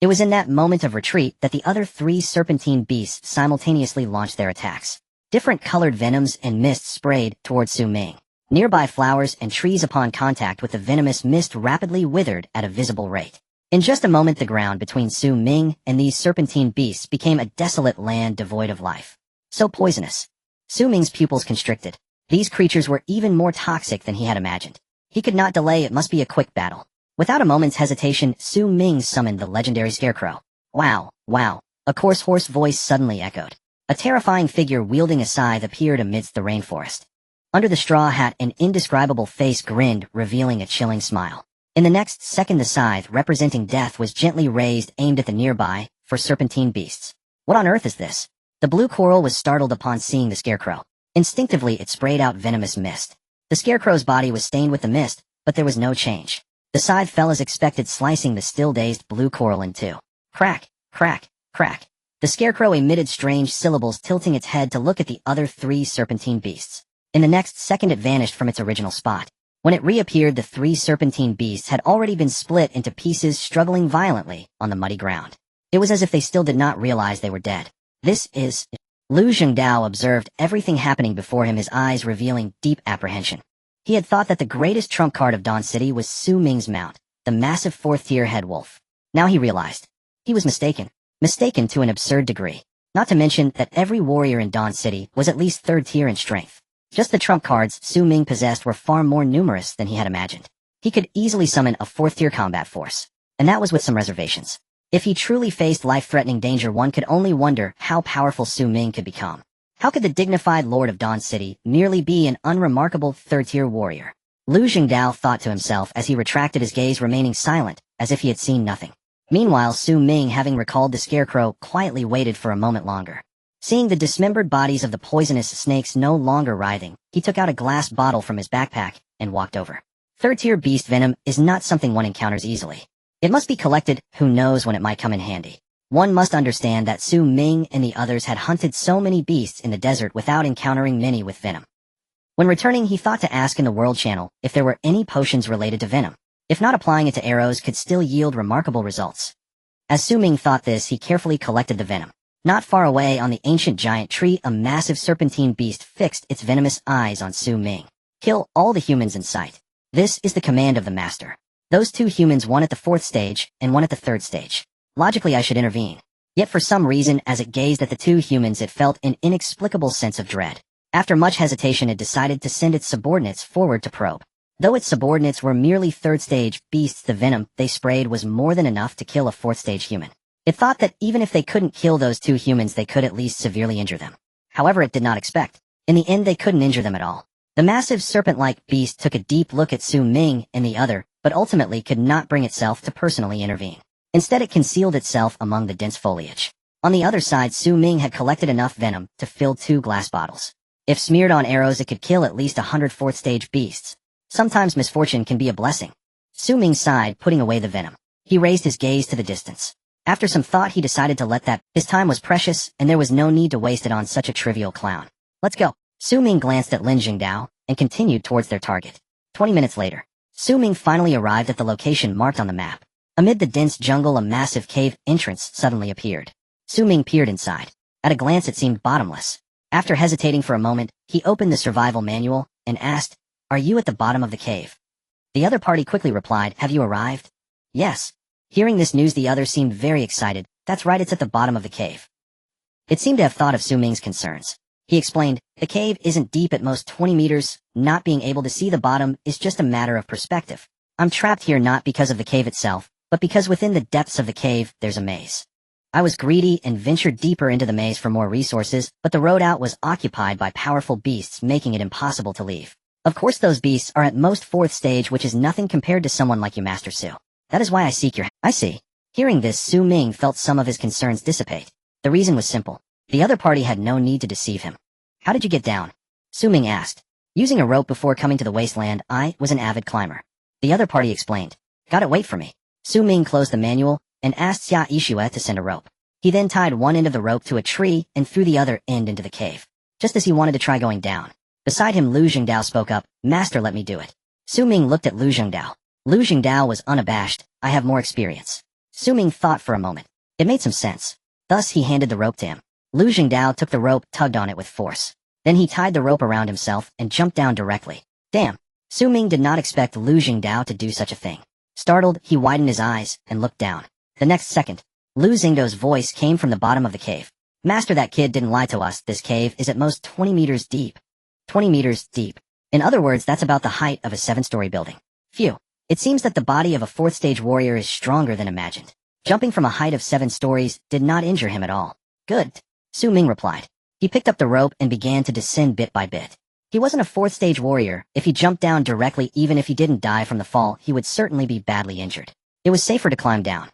it was in that moment of retreat that the other three serpentine beasts simultaneously launched their attacks. Different colored venoms and mists sprayed towards Su Ming. Nearby flowers and trees upon contact with the venomous mist rapidly withered at a visible rate. In just a moment the ground between Su Ming and these serpentine beasts became a desolate land devoid of life. So poisonous. Su Ming's pupils constricted. These creatures were even more toxic than he had imagined. He could not delay, it must be a quick battle. Without a moment's hesitation, Su Ming summoned the legendary scarecrow. Wow, wow, a coarse hoarse voice suddenly echoed. A terrifying figure wielding a scythe appeared amidst the rainforest. Under the straw hat an indescribable face grinned, revealing a chilling smile. In the next second the scythe, representing death, was gently raised, aimed at the nearby, serpentine beasts. What on earth is this? The blue coral was startled upon seeing the scarecrow. Instinctively it sprayed out venomous mist. The scarecrow's body was stained with the mist, but there was no change. The scythe fell as expected, slicing the still dazed blue coral in two. Crack, crack, crack. The scarecrow emitted strange syllables, tilting its head to look at the other three serpentine beasts. In the next second it vanished from its original spot. When it reappeared, the three serpentine beasts had already been split into pieces, struggling violently on the muddy ground. It was as if they still did not realize they were dead. This is... Lu Zhengdao observed everything happening before him, his eyes revealing deep apprehension. He had thought that the greatest trump card of Dawn City was Su Ming's mount, the massive fourth-tier head wolf. Now he realized. He was mistaken. Mistaken to an absurd degree. Not to mention that every warrior in Dawn City was at least third tier in strength. Just the trump cards Su Ming possessed were far more numerous than he had imagined. He could easily summon a fourth-tier combat force. And that was with some reservations. If he truly faced life-threatening danger, one could only wonder how powerful Su Ming could become. How could the dignified lord of Dawn City merely be an unremarkable third-tier warrior? Lu Zhengdao thought to himself as he retracted his gaze, remaining silent, as if he had seen nothing. Meanwhile, Su Ming, having recalled the scarecrow, quietly waited for a moment longer. Seeing the dismembered bodies of the poisonous snakes no longer writhing, he took out a glass bottle from his backpack and walked over. Third-tier beast venom is not something one encounters easily. It must be collected, who knows when it might come in handy. One must understand that Su Ming and the others had hunted so many beasts in the desert without encountering many with venom. When returning, he thought to ask in the World Channel if there were any potions related to venom. If not, applying it to arrows could still yield remarkable results. As Su Ming thought this, he carefully collected the venom. Not far away on the ancient giant tree, a massive serpentine beast fixed its venomous eyes on Su Ming. Kill all the humans in sight. This is the command of the master. Those two humans, one at the fourth stage and one at the third stage. Logically I should intervene. Yet for some reason, as it gazed at the two humans, it felt an inexplicable sense of dread. After much hesitation, it decided to send its subordinates forward to probe. Though its subordinates were merely third-stage beasts, the venom they sprayed was more than enough to kill a fourth-stage human. It thought that even if they couldn't kill those two humans, they could at least severely injure them. However, it did not expect. In the end, they couldn't injure them at all. The massive serpent-like beast took a deep look at Su Ming and the other, but ultimately could not bring itself to personally intervene. Instead, it concealed itself among the dense foliage. On the other side, Su Ming had collected enough venom to fill 2 glass bottles. If smeared on arrows, it could kill at least 100 fourth-stage beasts. Sometimes misfortune can be a blessing. Su Ming sighed, putting away the venom. He raised his gaze to the distance. After some thought, he decided to let that. His time was precious, and there was no need to waste it on such a trivial clown. Let's go. Su Ming glanced at Lin Jingdao and continued towards their target. 20 minutes later, Su Ming finally arrived at the location marked on the map. Amid the dense jungle, a massive cave entrance suddenly appeared. Su Ming peered inside. At a glance, it seemed bottomless. After hesitating for a moment, he opened the survival manual and asked, "Are you at the bottom of the cave?" The other party quickly replied, "Have you arrived?" "Yes." Hearing this news, the others seemed very excited. "That's right, it's at the bottom of the cave." It seemed to have thought of Su Ming's concerns. He explained, "The cave isn't deep, at most 20 meters. Not being able to see the bottom is just a matter of perspective. I'm trapped here not because of the cave itself, but because within the depths of the cave, there's a maze. I was greedy and ventured deeper into the maze for more resources, but the road out was occupied by powerful beasts, making it impossible to leave. Of course those beasts are at most 4th stage, which is nothing compared to someone like you, Master Su. That is why I seek your—" "I see. Hearing this, Su Ming felt some of his concerns dissipate. The reason was simple. The other party had no need to deceive him. How did you get down? Su Ming asked. Using a rope before coming to the Wasteland, I was an avid climber. The other party explained. Got it, wait for me. Su Ming closed the manual and asked Xia Yixue to send a rope. He then tied one end of the rope to a tree and threw the other end into the cave, just as he wanted to try going down. Beside him, Lu Jingdao spoke up. Master, let me do it. Su Ming looked at Lu Jingdao. Lu Jingdao was unabashed. I have more experience. Su Ming thought for a moment. It made some sense. Thus, he handed the rope to him. Lu Jingdao took the rope, tugged on it with force. Then he tied the rope around himself and jumped down directly. Damn. Su Ming did not expect Lu Jingdao to do such a thing. Startled, he widened his eyes and looked down. The next second, Lu Jingdao's voice came from the bottom of the cave. Master, that kid didn't lie to us. This cave is at most 20 meters deep. 20 meters deep. In other words, that's about the height of a 7-story building. Phew. It seems that the body of a 4th-stage warrior is stronger than imagined. Jumping from a height of 7 stories did not injure him at all. Good. Su Ming replied. He picked up the rope and began to descend bit by bit. He wasn't a 4th-stage warrior. If he jumped down directly, even if he didn't die from the fall, he would certainly be badly injured. It was safer to climb down.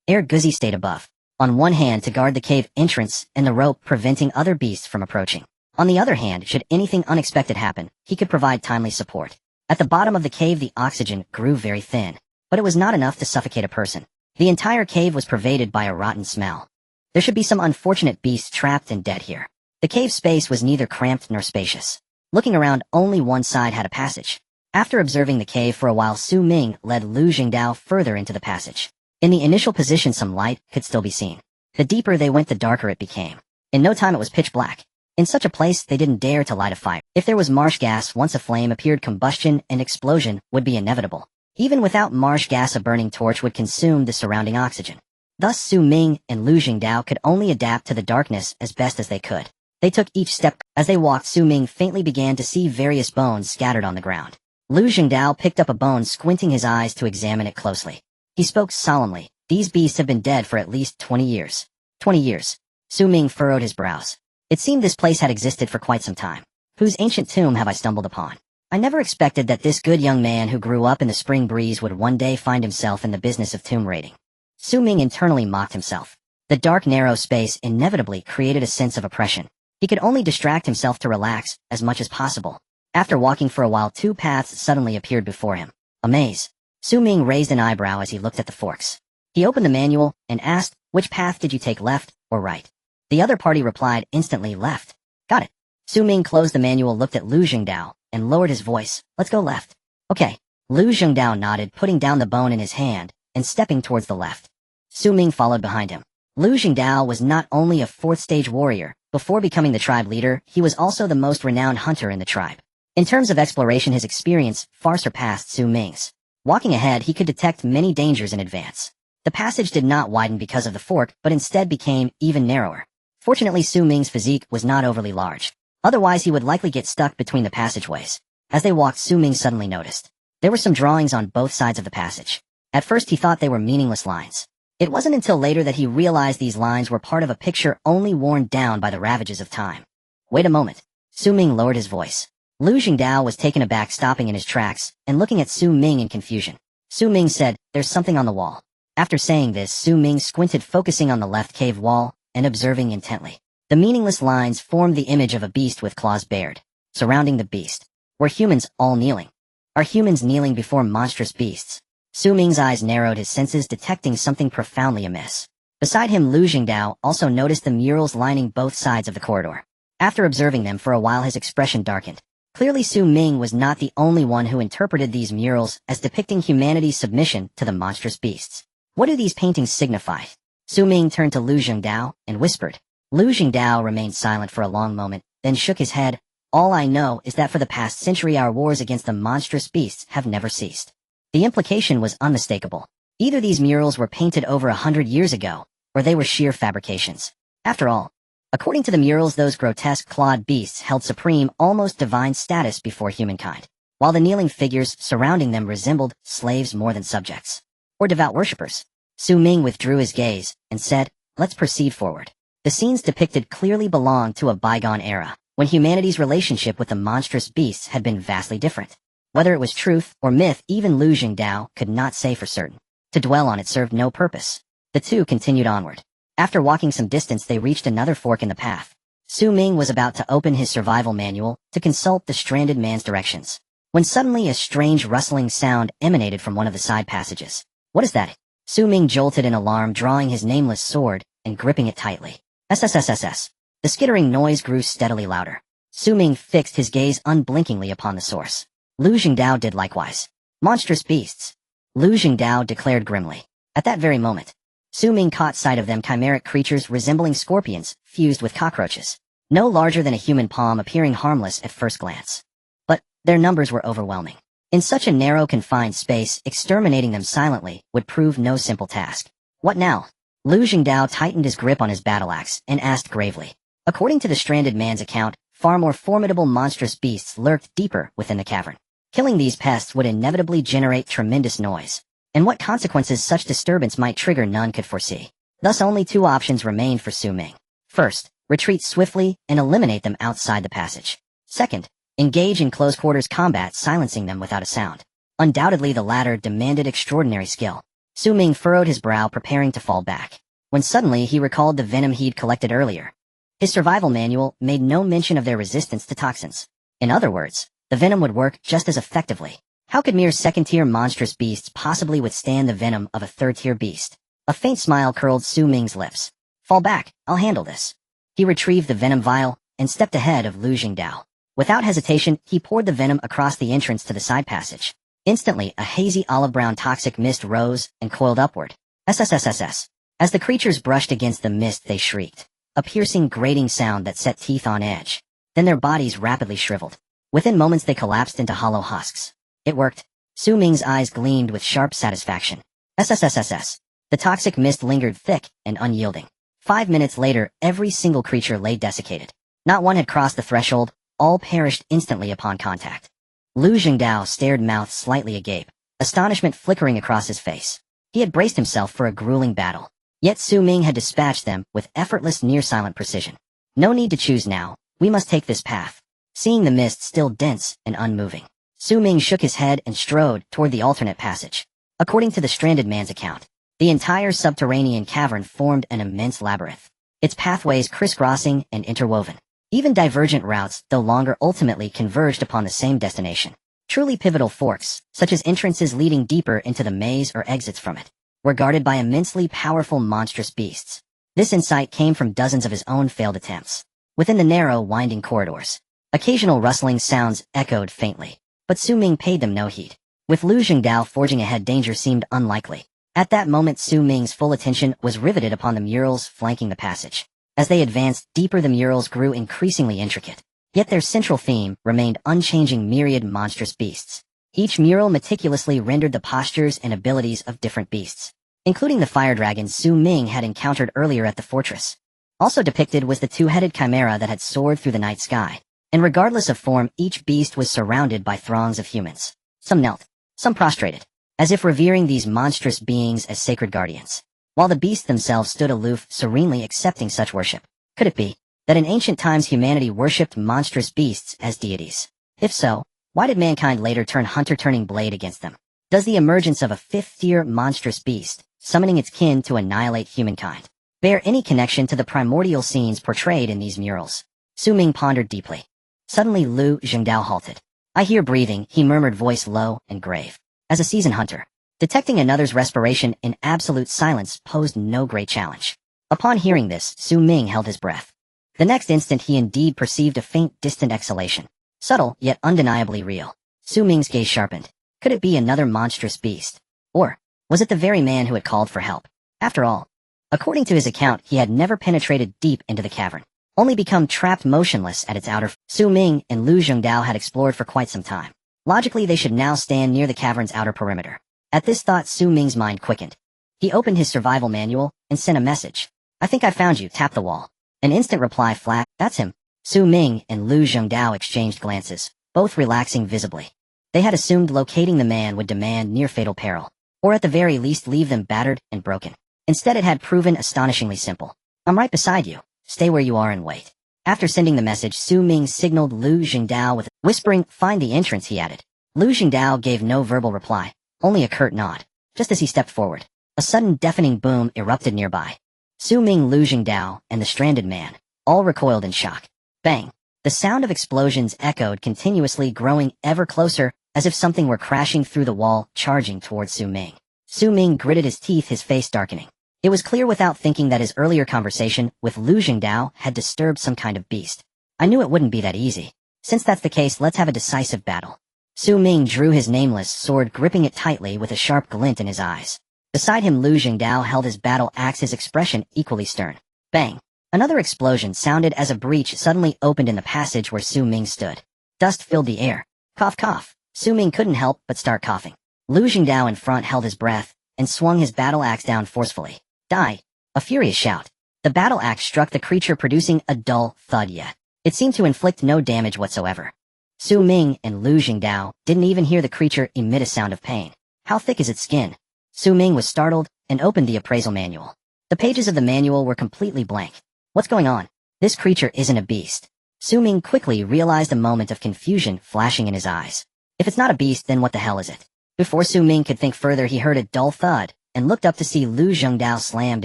Air Guzzi stayed above. On one hand to guard the cave entrance and the rope preventing other beasts from approaching. On the other hand, should anything unexpected happen, he could provide timely support. At the bottom of the cave, the oxygen grew very thin, but it was not enough to suffocate a person. The entire cave was pervaded by a rotten smell. There should be some unfortunate beasts trapped and dead here. The cave space was neither cramped nor spacious. Looking around, only one side had a passage. After observing the cave for a while, Su Ming led Lu Jingdao further into the passage. In the initial position, some light could still be seen. The deeper they went, the darker it became. In no time, it was pitch black. In such a place, they didn't dare to light a fire. If there was marsh gas, once a flame appeared, combustion and explosion would be inevitable. Even without marsh gas, a burning torch would consume the surrounding oxygen. Thus, Su Ming and Lu Jingdao could only adapt to the darkness as best as they could. They took each step. As they walked, Su Ming faintly began to see various bones scattered on the ground. Lu Jingdao picked up a bone, squinting his eyes to examine it closely. He spoke solemnly. These beasts have been dead for at least 20 years. 20 years. Su Ming furrowed his brows. It seemed this place had existed for quite some time. Whose ancient tomb have I stumbled upon? I never expected that this good young man who grew up in the spring breeze would one day find himself in the business of tomb raiding. Su Ming internally mocked himself. The dark, narrow space inevitably created a sense of oppression. He could only distract himself to relax as much as possible. After walking for a while, 2 paths suddenly appeared before him. A maze. Su Ming raised an eyebrow as he looked at the forks. He opened the manual and asked, which path did you take, left or right? The other party replied instantly, left. Got it. Su Ming closed the manual, looked at Lu Jingdao, and lowered his voice. Let's go left. Okay. Lu Jingdao nodded, putting down the bone in his hand and stepping towards the left. Su Ming followed behind him. Lu Jingdao was not only a 4th-stage warrior. Before becoming the tribe leader, he was also the most renowned hunter in the tribe. In terms of exploration, his experience far surpassed Su Ming's. Walking ahead, he could detect many dangers in advance. The passage did not widen because of the fork, but instead became even narrower. Fortunately, Su Ming's physique was not overly large. Otherwise, he would likely get stuck between the passageways. As they walked, Su Ming suddenly noticed. There were some drawings on both sides of the passage. At first, he thought they were meaningless lines. It wasn't until later that he realized these lines were part of a picture only worn down by the ravages of time. Wait a moment. Su Ming lowered his voice. Lu Jingdao was taken aback, stopping in his tracks and looking at Su Ming in confusion. Su Ming said, there's something on the wall. After saying this, Su Ming squinted, focusing on the left cave wall and observing intently. The meaningless lines formed the image of a beast with claws bared. Surrounding the beast were humans, all kneeling. Are humans kneeling before monstrous beasts? Su Ming's eyes narrowed, his senses detecting something profoundly amiss. Beside him, Lu Jingdao also noticed the murals lining both sides of the corridor. After observing them for a while, his expression darkened. Clearly, Su Ming was not the only one who interpreted these murals as depicting humanity's submission to the monstrous beasts. What do these paintings signify? Su Ming turned to Lu Jingdao and whispered. Lu Jingdao remained silent for a long moment, then shook his head. All I know is that for the past century, our wars against the monstrous beasts have never ceased. The implication was unmistakable. Either these murals were painted over 100 years ago, or they were sheer fabrications. After all, according to the murals, those grotesque clawed beasts held supreme, almost divine status before humankind, while the kneeling figures surrounding them resembled slaves more than subjects, or devout worshippers. Su Ming withdrew his gaze and said, let's proceed forward. The scenes depicted clearly belonged to a bygone era, when humanity's relationship with the monstrous beasts had been vastly different. Whether it was truth or myth, even Lu Jingdao could not say for certain. To dwell on it served no purpose. The two continued onward. After walking some distance, they reached another fork in the path. Ming was about to open his survival manual to consult the stranded man's directions, when suddenly a strange rustling sound emanated from one of the side passages. What is that? Ming jolted in alarm, drawing his nameless sword and gripping it tightly. SSSSS. The skittering noise grew steadily louder. Ming fixed his gaze unblinkingly upon the source. Lu Jingdao did likewise. Monstrous beasts, Lu Jingdao declared grimly. At that very moment, Ming caught sight of them, chimeric creatures resembling scorpions, fused with cockroaches. No larger than a human palm, appearing harmless at first glance. But their numbers were overwhelming. In such a narrow, confined space, exterminating them silently would prove no simple task. What now? Lu Jingdao tightened his grip on his battle axe and asked gravely. According to the stranded man's account, far more formidable monstrous beasts lurked deeper within the cavern. Killing these pests would inevitably generate tremendous noise, and what consequences such disturbance might trigger none could foresee. Thus only two options remained for Ming. First, retreat swiftly and eliminate them outside the passage. Second, engage in close-quarters combat, silencing them without a sound. Undoubtedly the latter demanded extraordinary skill. Ming furrowed his brow, preparing to fall back, when suddenly he recalled the venom he'd collected earlier. His survival manual made no mention of their resistance to toxins. In other words, the venom would work just as effectively. How could mere second-tier monstrous beasts possibly withstand the venom of a third-tier beast? A faint smile curled Ming's lips. Fall back, I'll handle this. He retrieved the venom vial and stepped ahead of Lu Jingdao. Without hesitation, he poured the venom across the entrance to the side passage. Instantly, a hazy olive-brown toxic mist rose and coiled upward. SSSSS. As the creatures brushed against the mist, they shrieked, a piercing, grating sound that set teeth on edge. Then their bodies rapidly shriveled. Within moments they collapsed into hollow husks. It worked. Ming's eyes gleamed with sharp satisfaction. SSSSS. The toxic mist lingered thick and unyielding. 5 minutes later, every single creature lay desiccated. Not one had crossed the threshold, all perished instantly upon contact. Lu Jingdao stared, mouth slightly agape, astonishment flickering across his face. He had braced himself for a grueling battle, yet Ming had dispatched them with effortless, near-silent precision. No need to choose now, we must take this path. Seeing the mist still dense and unmoving, Ming shook his head and strode toward the alternate passage. According to the stranded man's account, the entire subterranean cavern formed an immense labyrinth, its pathways crisscrossing and interwoven. Even divergent routes, though longer, ultimately converged upon the same destination. Truly pivotal forks, such as entrances leading deeper into the maze or exits from it, were guarded by immensely powerful monstrous beasts. This insight came from dozens of his own failed attempts. Within the narrow, winding corridors, occasional rustling sounds echoed faintly, but Ming paid them no heed. With Lu Jingdao forging ahead, danger seemed unlikely. At that moment, Ming's full attention was riveted upon the murals flanking the passage. As they advanced deeper, the murals grew increasingly intricate, yet their central theme remained unchanging: myriad monstrous beasts. Each mural meticulously rendered the postures and abilities of different beasts, including the fire dragon Ming had encountered earlier at the fortress. Also depicted was the two-headed chimera that had soared through the night sky. And regardless of form, each beast was surrounded by throngs of humans. Some knelt, some prostrated, as if revering these monstrous beings as sacred guardians, while the beasts themselves stood aloof, serenely accepting such worship. Could it be that in ancient times humanity worshipped monstrous beasts as deities? If so, why did mankind later turn hunter, turning blade against them? Does the emergence of a fifth-tier monstrous beast, summoning its kin to annihilate humankind, bear any connection to the primordial scenes portrayed in these murals? Ming pondered deeply. Suddenly Lu Jingdao halted. I hear breathing, he murmured, voice low and grave. As a seasoned hunter, detecting another's respiration in absolute silence posed no great challenge. Upon hearing this, Ming held his breath. The next instant he indeed perceived a faint, distant exhalation. Subtle, yet undeniably real. Ming's gaze sharpened. Could it be another monstrous beast? Or was it the very man who had called for help? After all, according to his account, he had never penetrated deep into the cavern, only become trapped motionless at its outer. Ming and Lu Jingdao had explored for quite some time. Logically, they should now stand near the cavern's outer perimeter. At this thought, Ming's mind quickened. He opened his survival manual and sent a message. I think I found you, tap the wall. An instant reply flashed. That's him. Ming and Lu Jingdao exchanged glances, both relaxing visibly. They had assumed locating the man would demand near-fatal peril, or at the very least leave them battered and broken. Instead, it had proven astonishingly simple. I'm right beside you. Stay where you are and wait. After sending the message, Ming signaled Lu Jingdao with whispering, find the entrance, he added. Lu Jingdao gave no verbal reply, only a curt nod, just as he stepped forward. A sudden deafening boom erupted nearby. Su Ming, Lu Jingdao, and the stranded man all recoiled in shock. Bang! The sound of explosions echoed continuously, growing ever closer, as if something were crashing through the wall, charging towards Su Ming. Su Ming gritted his teeth, his face darkening. It was clear without thinking that his earlier conversation with Lu Jingdao had disturbed some kind of beast. I knew it wouldn't be that easy. Since that's the case, let's have a decisive battle. Su Ming drew his nameless sword, gripping it tightly with a sharp glint in his eyes. Beside him, Lu Jingdao held his battle axe, his expression equally stern. Bang! Another explosion sounded as a breach suddenly opened in the passage where Su Ming stood. Dust filled the air. Cough, cough. Su Ming couldn't help but start coughing. Lu Jingdao in front held his breath and swung his battle axe down forcefully. Die! A furious shout. The battle axe struck the creature, producing a dull thud, yet it seemed to inflict no damage whatsoever. Su Ming and Lu Jingdao didn't even hear the creature emit a sound of pain. How thick is its skin? Su Ming was startled and opened the appraisal manual. The pages of the manual were completely blank. What's going on? This creature isn't a beast. Su Ming quickly realized a moment of confusion flashing in his eyes. If it's not a beast, then what the hell is it? Before Su Ming could think further, he heard a dull thud and looked up to see Lu Jingdao slammed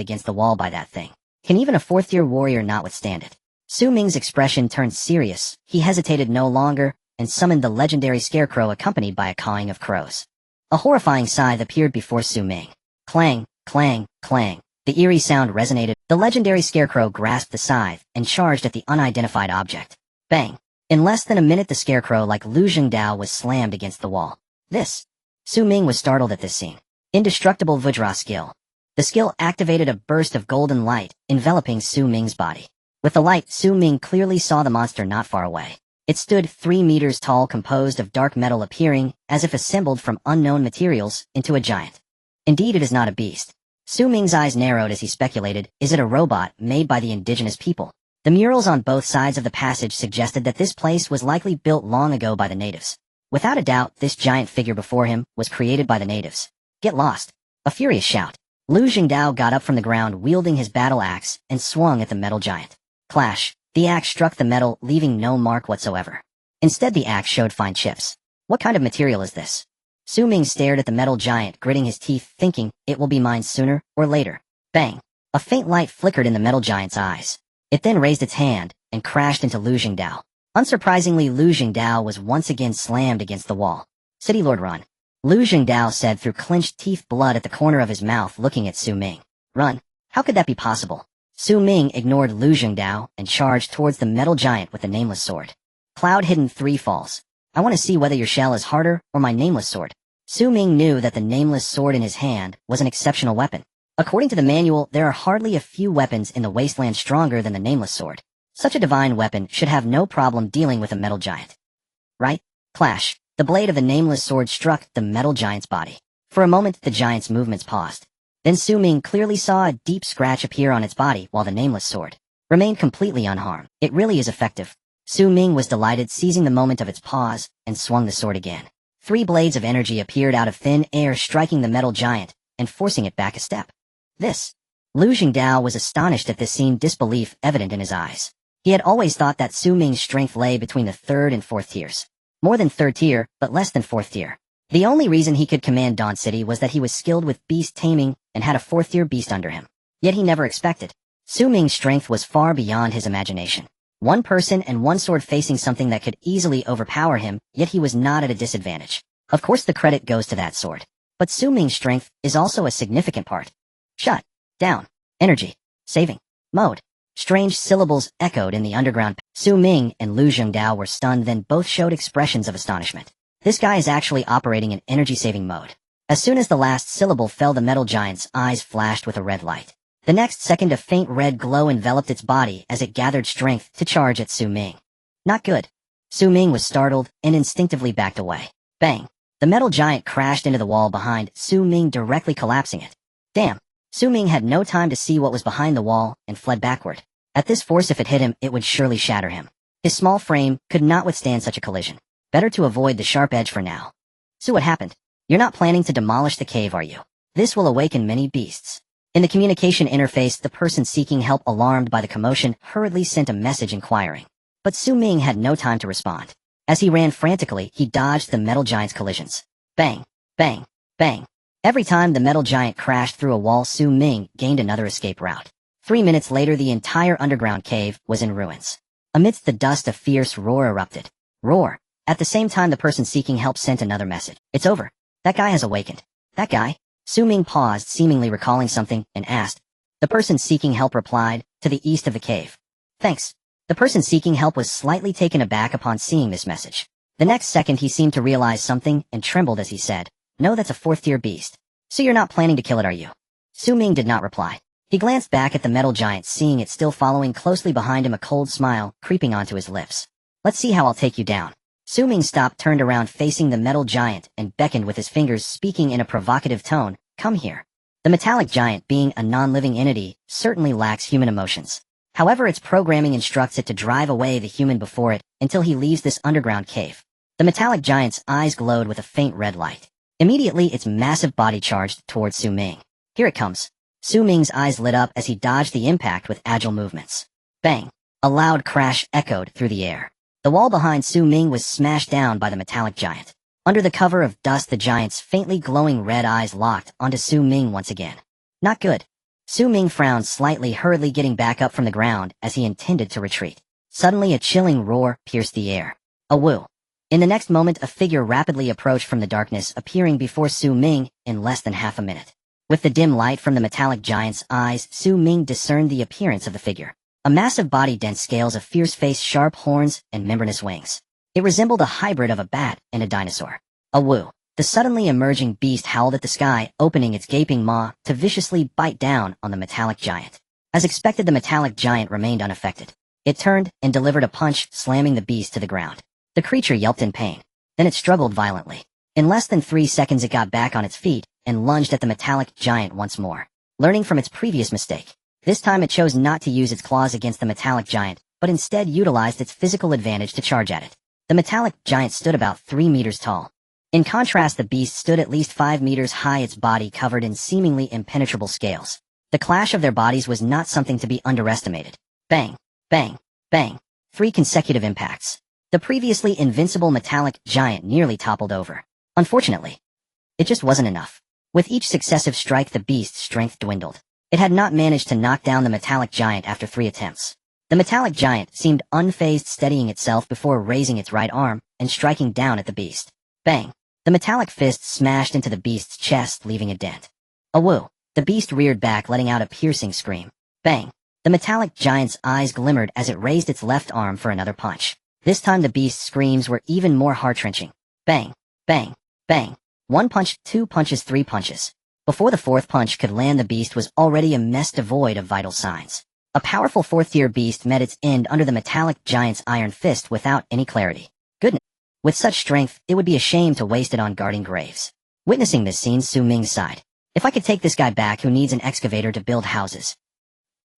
against the wall by that thing. Can even a fourth-tier warrior not withstand it? Su Ming's expression turned serious. He hesitated no longer and summoned the legendary scarecrow, accompanied by a cawing of crows. A horrifying scythe appeared before Su Ming. Clang, clang, clang. The eerie sound resonated. The legendary scarecrow grasped the scythe and charged at the unidentified object. Bang! In less than a minute, the scarecrow, like Lu Jingdao, was slammed against the wall. This. Su Ming was startled at this scene. Indestructible Vajra skill. The skill activated a burst of golden light, enveloping Su Ming's body. With the light, Su Ming clearly saw the monster not far away. It stood 3 meters tall, composed of dark metal, appearing, as if assembled from unknown materials, into a giant. Indeed, it is not a beast. Su Ming's eyes narrowed as he speculated, is it a robot made by the indigenous people? The murals on both sides of the passage suggested that this place was likely built long ago by the natives. Without a doubt, this giant figure before him was created by the natives. Get lost! A furious shout. Lu Jingdao got up from the ground, wielding his battle axe, and swung at the metal giant. Clash! The axe struck the metal, leaving no mark whatsoever. Instead, the axe showed fine chips. What kind of material is this? Su Ming stared at the metal giant, gritting his teeth, thinking, it will be mine sooner or later. Bang! A faint light flickered in the metal giant's eyes. It then raised its hand and crashed into Lu Jingdao. Unsurprisingly, Lu Jingdao was once again slammed against the wall. City Lord, run! Lu Jingdao said through clenched teeth, blood at the corner of his mouth, looking at Su Ming. Run? How could that be possible? Su Ming ignored Lu Jingdao and charged towards the metal giant with the nameless sword. Cloud hidden 3 falls. I want to see whether your shell is harder or my nameless sword. Su Ming knew that the nameless sword in his hand was an exceptional weapon. According to the manual, there are hardly a few weapons in the Wasteland stronger than the nameless sword. Such a divine weapon should have no problem dealing with a metal giant. Right? Clash. The blade of the nameless sword struck the metal giant's body. For a moment, the giant's movements paused. Then Su Ming clearly saw a deep scratch appear on its body, while the nameless sword remained completely unharmed. It really is effective. Su Ming was delighted, seizing the moment of its pause, and swung the sword again. 3 blades of energy appeared out of thin air, striking the metal giant and forcing it back a step. This. Lu Jingdao was astonished at this scene, disbelief evident in his eyes. He had always thought that Su Ming's strength lay between the 3rd and 4th tiers. More than 3rd tier, but less than 4th tier. The only reason he could command Dawn City was that he was skilled with beast taming and had a 4th tier beast under him. Yet he never expected. Su Ming's strength was far beyond his imagination. 1 person and 1 sword facing something that could easily overpower him, yet he was not at a disadvantage. Of course the credit goes to that sword. But Su Ming's strength is also a significant part. Shut down. Energy. Saving. Mode. Strange syllables echoed in the underground. Su Ming and Lu Jingdao were stunned, then both showed expressions of astonishment. This guy is actually operating in energy-saving mode. As soon as the last syllable fell, the metal giant's eyes flashed with a red light. The next second, a faint red glow enveloped its body as it gathered strength to charge at Su Ming. Not good. Su Ming was startled and instinctively backed away. Bang! The metal giant crashed into the wall behind Su Ming, directly collapsing it. Damn! Su Ming had no time to see what was behind the wall and fled backward. At this force, if it hit him, it would surely shatter him. His small frame could not withstand such a collision. Better to avoid the sharp edge for now. So what happened? You're not planning to demolish the cave, are you? This will awaken many beasts. In the communication interface, the person seeking help, alarmed by the commotion, hurriedly sent a message inquiring. But Su Ming had no time to respond. As he ran frantically, he dodged the metal giant's collisions. Bang! Bang! Bang! Every time the metal giant crashed through a wall, Ming gained another escape route. 3 minutes later, the entire underground cave was in ruins. Amidst the dust, a fierce roar erupted. Roar. At the same time, the person seeking help sent another message. It's over. That guy has awakened. That guy? Ming paused, seemingly recalling something, and asked. The person seeking help replied, to the east of the cave. Thanks. The person seeking help was slightly taken aback upon seeing this message. The next second, he seemed to realize something and trembled as he said, No, that's a 4th-tier beast. So you're not planning to kill it, are you? Ming did not reply. He glanced back at the metal giant, seeing it still following closely behind him, a cold smile creeping onto his lips. Let's see how I'll take you down. Ming stopped, turned around facing the metal giant, and beckoned with his fingers, speaking in a provocative tone, Come here. The metallic giant, being a non-living entity, certainly lacks human emotions. However, its programming instructs it to drive away the human before it until he leaves this underground cave. The metallic giant's eyes glowed with a faint red light. Immediately, its massive body charged towards Ming. Here it comes. Ming's eyes lit up as he dodged the impact with agile movements. Bang! A loud crash echoed through the air. The wall behind Ming was smashed down by the metallic giant. Under the cover of dust, the giant's faintly glowing red eyes locked onto Ming once again. Not good. Ming frowned slightly, hurriedly getting back up from the ground as he intended to retreat. Suddenly, a chilling roar pierced the air. A woo. In the next moment, a figure rapidly approached from the darkness, appearing before Ming in less than half a minute. With the dim light from the metallic giant's eyes, Ming discerned the appearance of the figure. A massive body, dense scales, a fierce face, sharp horns, and membranous wings. It resembled a hybrid of a bat and a dinosaur. A woo. The suddenly emerging beast howled at the sky, opening its gaping maw to viciously bite down on the metallic giant. As expected, the metallic giant remained unaffected. It turned and delivered a punch, slamming the beast to the ground. The creature yelped in pain. Then it struggled violently. In less than 3 seconds, it got back on its feet and lunged at the metallic giant once more. Learning from its previous mistake, this time it chose not to use its claws against the metallic giant, but instead utilized its physical advantage to charge at it. The metallic giant stood about 3 meters tall. In contrast, the beast stood at least 5 meters high, its body covered in seemingly impenetrable scales. The clash of their bodies was not something to be underestimated. Bang, bang, bang. 3 consecutive impacts. The previously invincible metallic giant nearly toppled over. Unfortunately, it just wasn't enough. With each successive strike, the beast's strength dwindled. It had not managed to knock down the metallic giant after 3 attempts. The metallic giant seemed unfazed, steadying itself before raising its right arm and striking down at the beast. Bang! The metallic fist smashed into the beast's chest, leaving a dent. A woo! The beast reared back, letting out a piercing scream. Bang! The metallic giant's eyes glimmered as it raised its left arm for another punch. This time the beast's screams were even more heart-wrenching. Bang! Bang! Bang! 1 punch, 2 punches, 3 punches. Before the 4th punch could land, the beast was already a mess devoid of vital signs. A powerful 4th-tier beast met its end under the metallic giant's iron fist without any clarity. Goodness! With such strength, it would be a shame to waste it on guarding graves. Witnessing this scene, Ming sighed. If I could take this guy back who needs an excavator to build houses.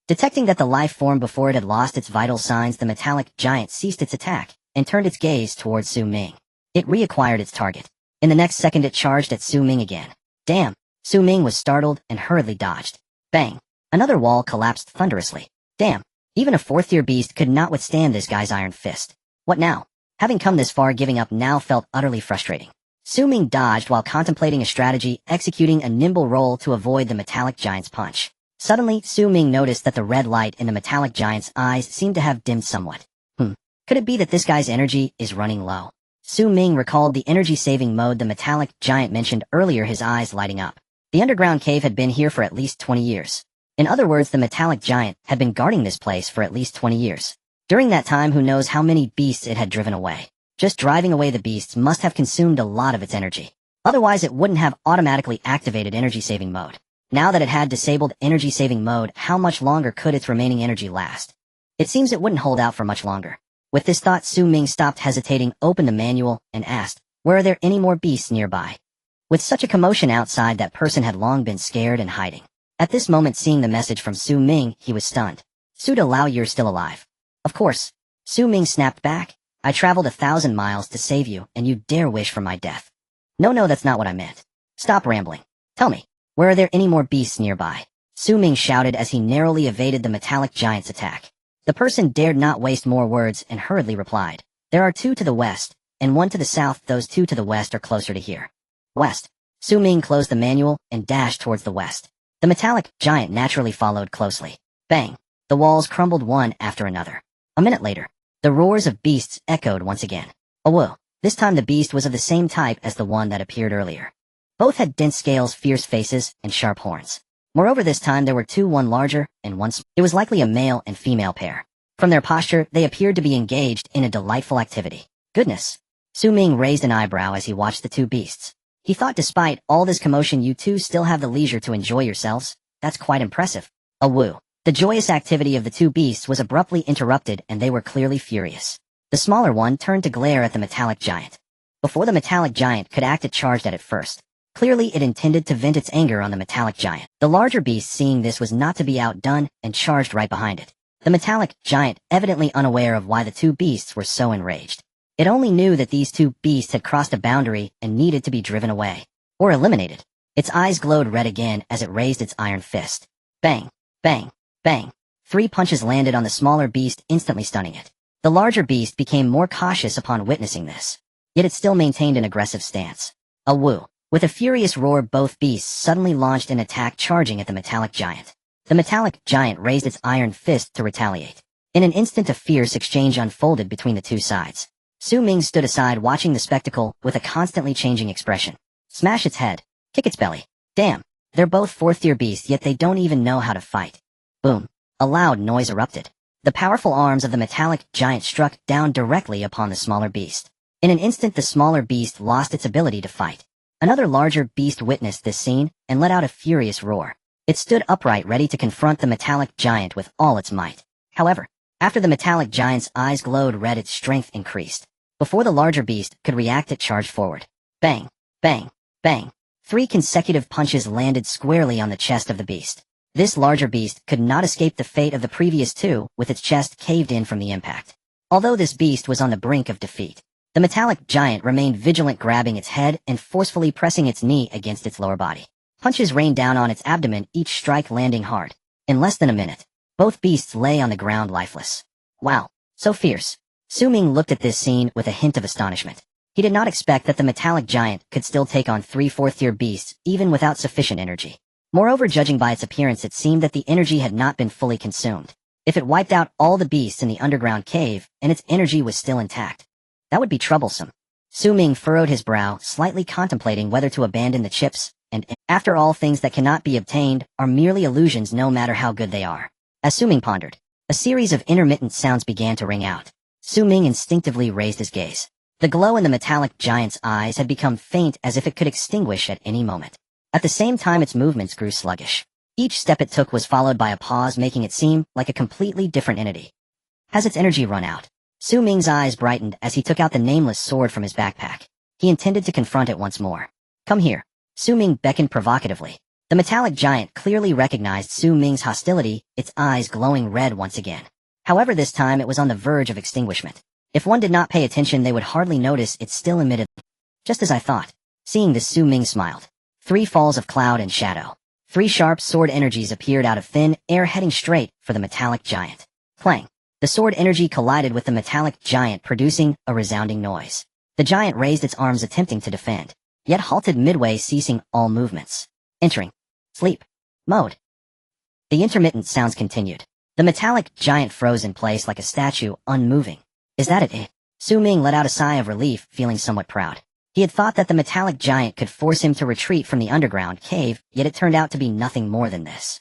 Detecting that the life form before it had lost its vital signs, the metallic giant ceased its attack and turned its gaze towards Ming. It reacquired its target. In the next second, it charged at Ming again. Damn! Ming was startled and hurriedly dodged. Bang! Another wall collapsed thunderously. Damn! Even a 4th-tier beast could not withstand this guy's iron fist. What now? Having come this far, giving up now felt utterly frustrating. Ming dodged while contemplating a strategy, executing a nimble roll to avoid the metallic giant's punch. Suddenly, Ming noticed that the red light in the metallic giant's eyes seemed to have dimmed somewhat. Could it be that this guy's energy is running low? Ming recalled the energy-saving mode the metallic giant mentioned earlier, his eyes lighting up. The underground cave had been here for at least 20 years. In other words, the metallic giant had been guarding this place for at least 20 years. During that time, who knows how many beasts it had driven away. Just driving away the beasts must have consumed a lot of its energy. Otherwise, it wouldn't have automatically activated energy-saving mode. Now that it had disabled energy-saving mode, how much longer could its remaining energy last? It seems it wouldn't hold out for much longer. With this thought, Ming stopped hesitating, opened the manual, and asked, "Where are there any more beasts nearby?" With such a commotion outside, that person had long been scared and hiding. At this moment, seeing the message from Ming, he was stunned. "Suda Lao, you're still alive." "Of course." Ming snapped back. "I traveled 1,000 miles to save you, and you dare wish for my death." No, that's not what I meant." "Stop rambling. Tell me, where are there any more beasts nearby?" Ming shouted as he narrowly evaded the metallic giant's attack. The person dared not waste more words and hurriedly replied, "There are 2 to the west, and 1 to the south. Those 2 to the west are closer to here." "West?" Su Ming closed the manual and dashed towards the west. The metallic giant naturally followed closely. Bang! The walls crumbled one after another. A minute later, the roars of beasts echoed once again. Whoa! This time the beast was of the same type as the one that appeared earlier. Both had dense scales, fierce faces, and sharp horns. Moreover, this time there were two, one larger and one smaller. It was likely a male and female pair. From their posture, they appeared to be engaged in a delightful activity. Goodness! Su Ming raised an eyebrow as he watched the two beasts. He thought, despite all this commotion, you two still have the leisure to enjoy yourselves. That's quite impressive. Woo! The joyous activity of the two beasts was abruptly interrupted, and they were clearly furious. The smaller one turned to glare at the metallic giant. Before the metallic giant could act, it charged at it first. Clearly, it intended to vent its anger on the metallic giant. The larger beast, seeing this, was not to be outdone and charged right behind it. The metallic giant, evidently unaware of why the two beasts were so enraged. It only knew that these two beasts had crossed a boundary and needed to be driven away. Or eliminated. Its eyes glowed red again as it raised its iron fist. Bang! Bang! Bang! 3 punches landed on the smaller beast, instantly stunning it. The larger beast became more cautious upon witnessing this. Yet it still maintained an aggressive stance. Woo! With a furious roar, both beasts suddenly launched an attack, charging at the metallic giant. The metallic giant raised its iron fist to retaliate. In an instant, a fierce exchange unfolded between the two sides. Su Ming stood aside, watching the spectacle with a constantly changing expression. Smash its head. Kick its belly. Damn. They're both 4th-tier beasts, yet they don't even know how to fight. Boom. A loud noise erupted. The powerful arms of the metallic giant struck down directly upon the smaller beast. In an instant, the smaller beast lost its ability to fight. Another larger beast witnessed this scene and let out a furious roar. It stood upright, ready to confront the metallic giant with all its might. However, after the metallic giant's eyes glowed red, its strength increased. Before the larger beast could react, it charged forward. Bang! Bang! Bang! 3 consecutive punches landed squarely on the chest of the beast. This larger beast could not escape the fate of the previous two, with its chest caved in from the impact. Although this beast was on the brink of defeat, the metallic giant remained vigilant, grabbing its head and forcefully pressing its knee against its lower body. Punches rained down on its abdomen, each strike landing hard. In less than a minute, both beasts lay on the ground lifeless. Wow, so fierce. Su Ming looked at this scene with a hint of astonishment. He did not expect that the metallic giant could still take on 3 4th-tier beasts, even without sufficient energy. Moreover, judging by its appearance, it seemed that the energy had not been fully consumed. If it wiped out all the beasts in the underground cave, and its energy was still intact, that would be troublesome. Su Ming furrowed his brow, slightly contemplating whether to abandon the chips, and after all, things that cannot be obtained are merely illusions, no matter how good they are. As Su Ming pondered, a series of intermittent sounds began to ring out. Su Ming instinctively raised his gaze. The glow in the metallic giant's eyes had become faint, as if it could extinguish at any moment. At the same time, its movements grew sluggish. Each step it took was followed by a pause, making it seem like a completely different entity. Has its energy run out? Su Ming's eyes brightened as he took out the nameless sword from his backpack. He intended to confront it once more. Come here. Su Ming beckoned provocatively. The metallic giant clearly recognized Su Ming's hostility, its eyes glowing red once again. However, this time it was on the verge of extinguishment. If one did not pay attention, they would hardly notice it still emitted. Just as I thought. Seeing this, Su Ming smiled. 3 falls of cloud and shadow. 3 sharp sword energies appeared out of thin air, heading straight for the metallic giant. Clang! The sword energy collided with the metallic giant, producing a resounding noise. The giant raised its arms, attempting to defend, yet halted midway, ceasing all movements. Entering sleep mode. The intermittent sounds continued. The metallic giant froze in place like a statue, unmoving. Is that it? Su Ming let out a sigh of relief, feeling somewhat proud. He had thought that the metallic giant could force him to retreat from the underground cave, yet it turned out to be nothing more than this.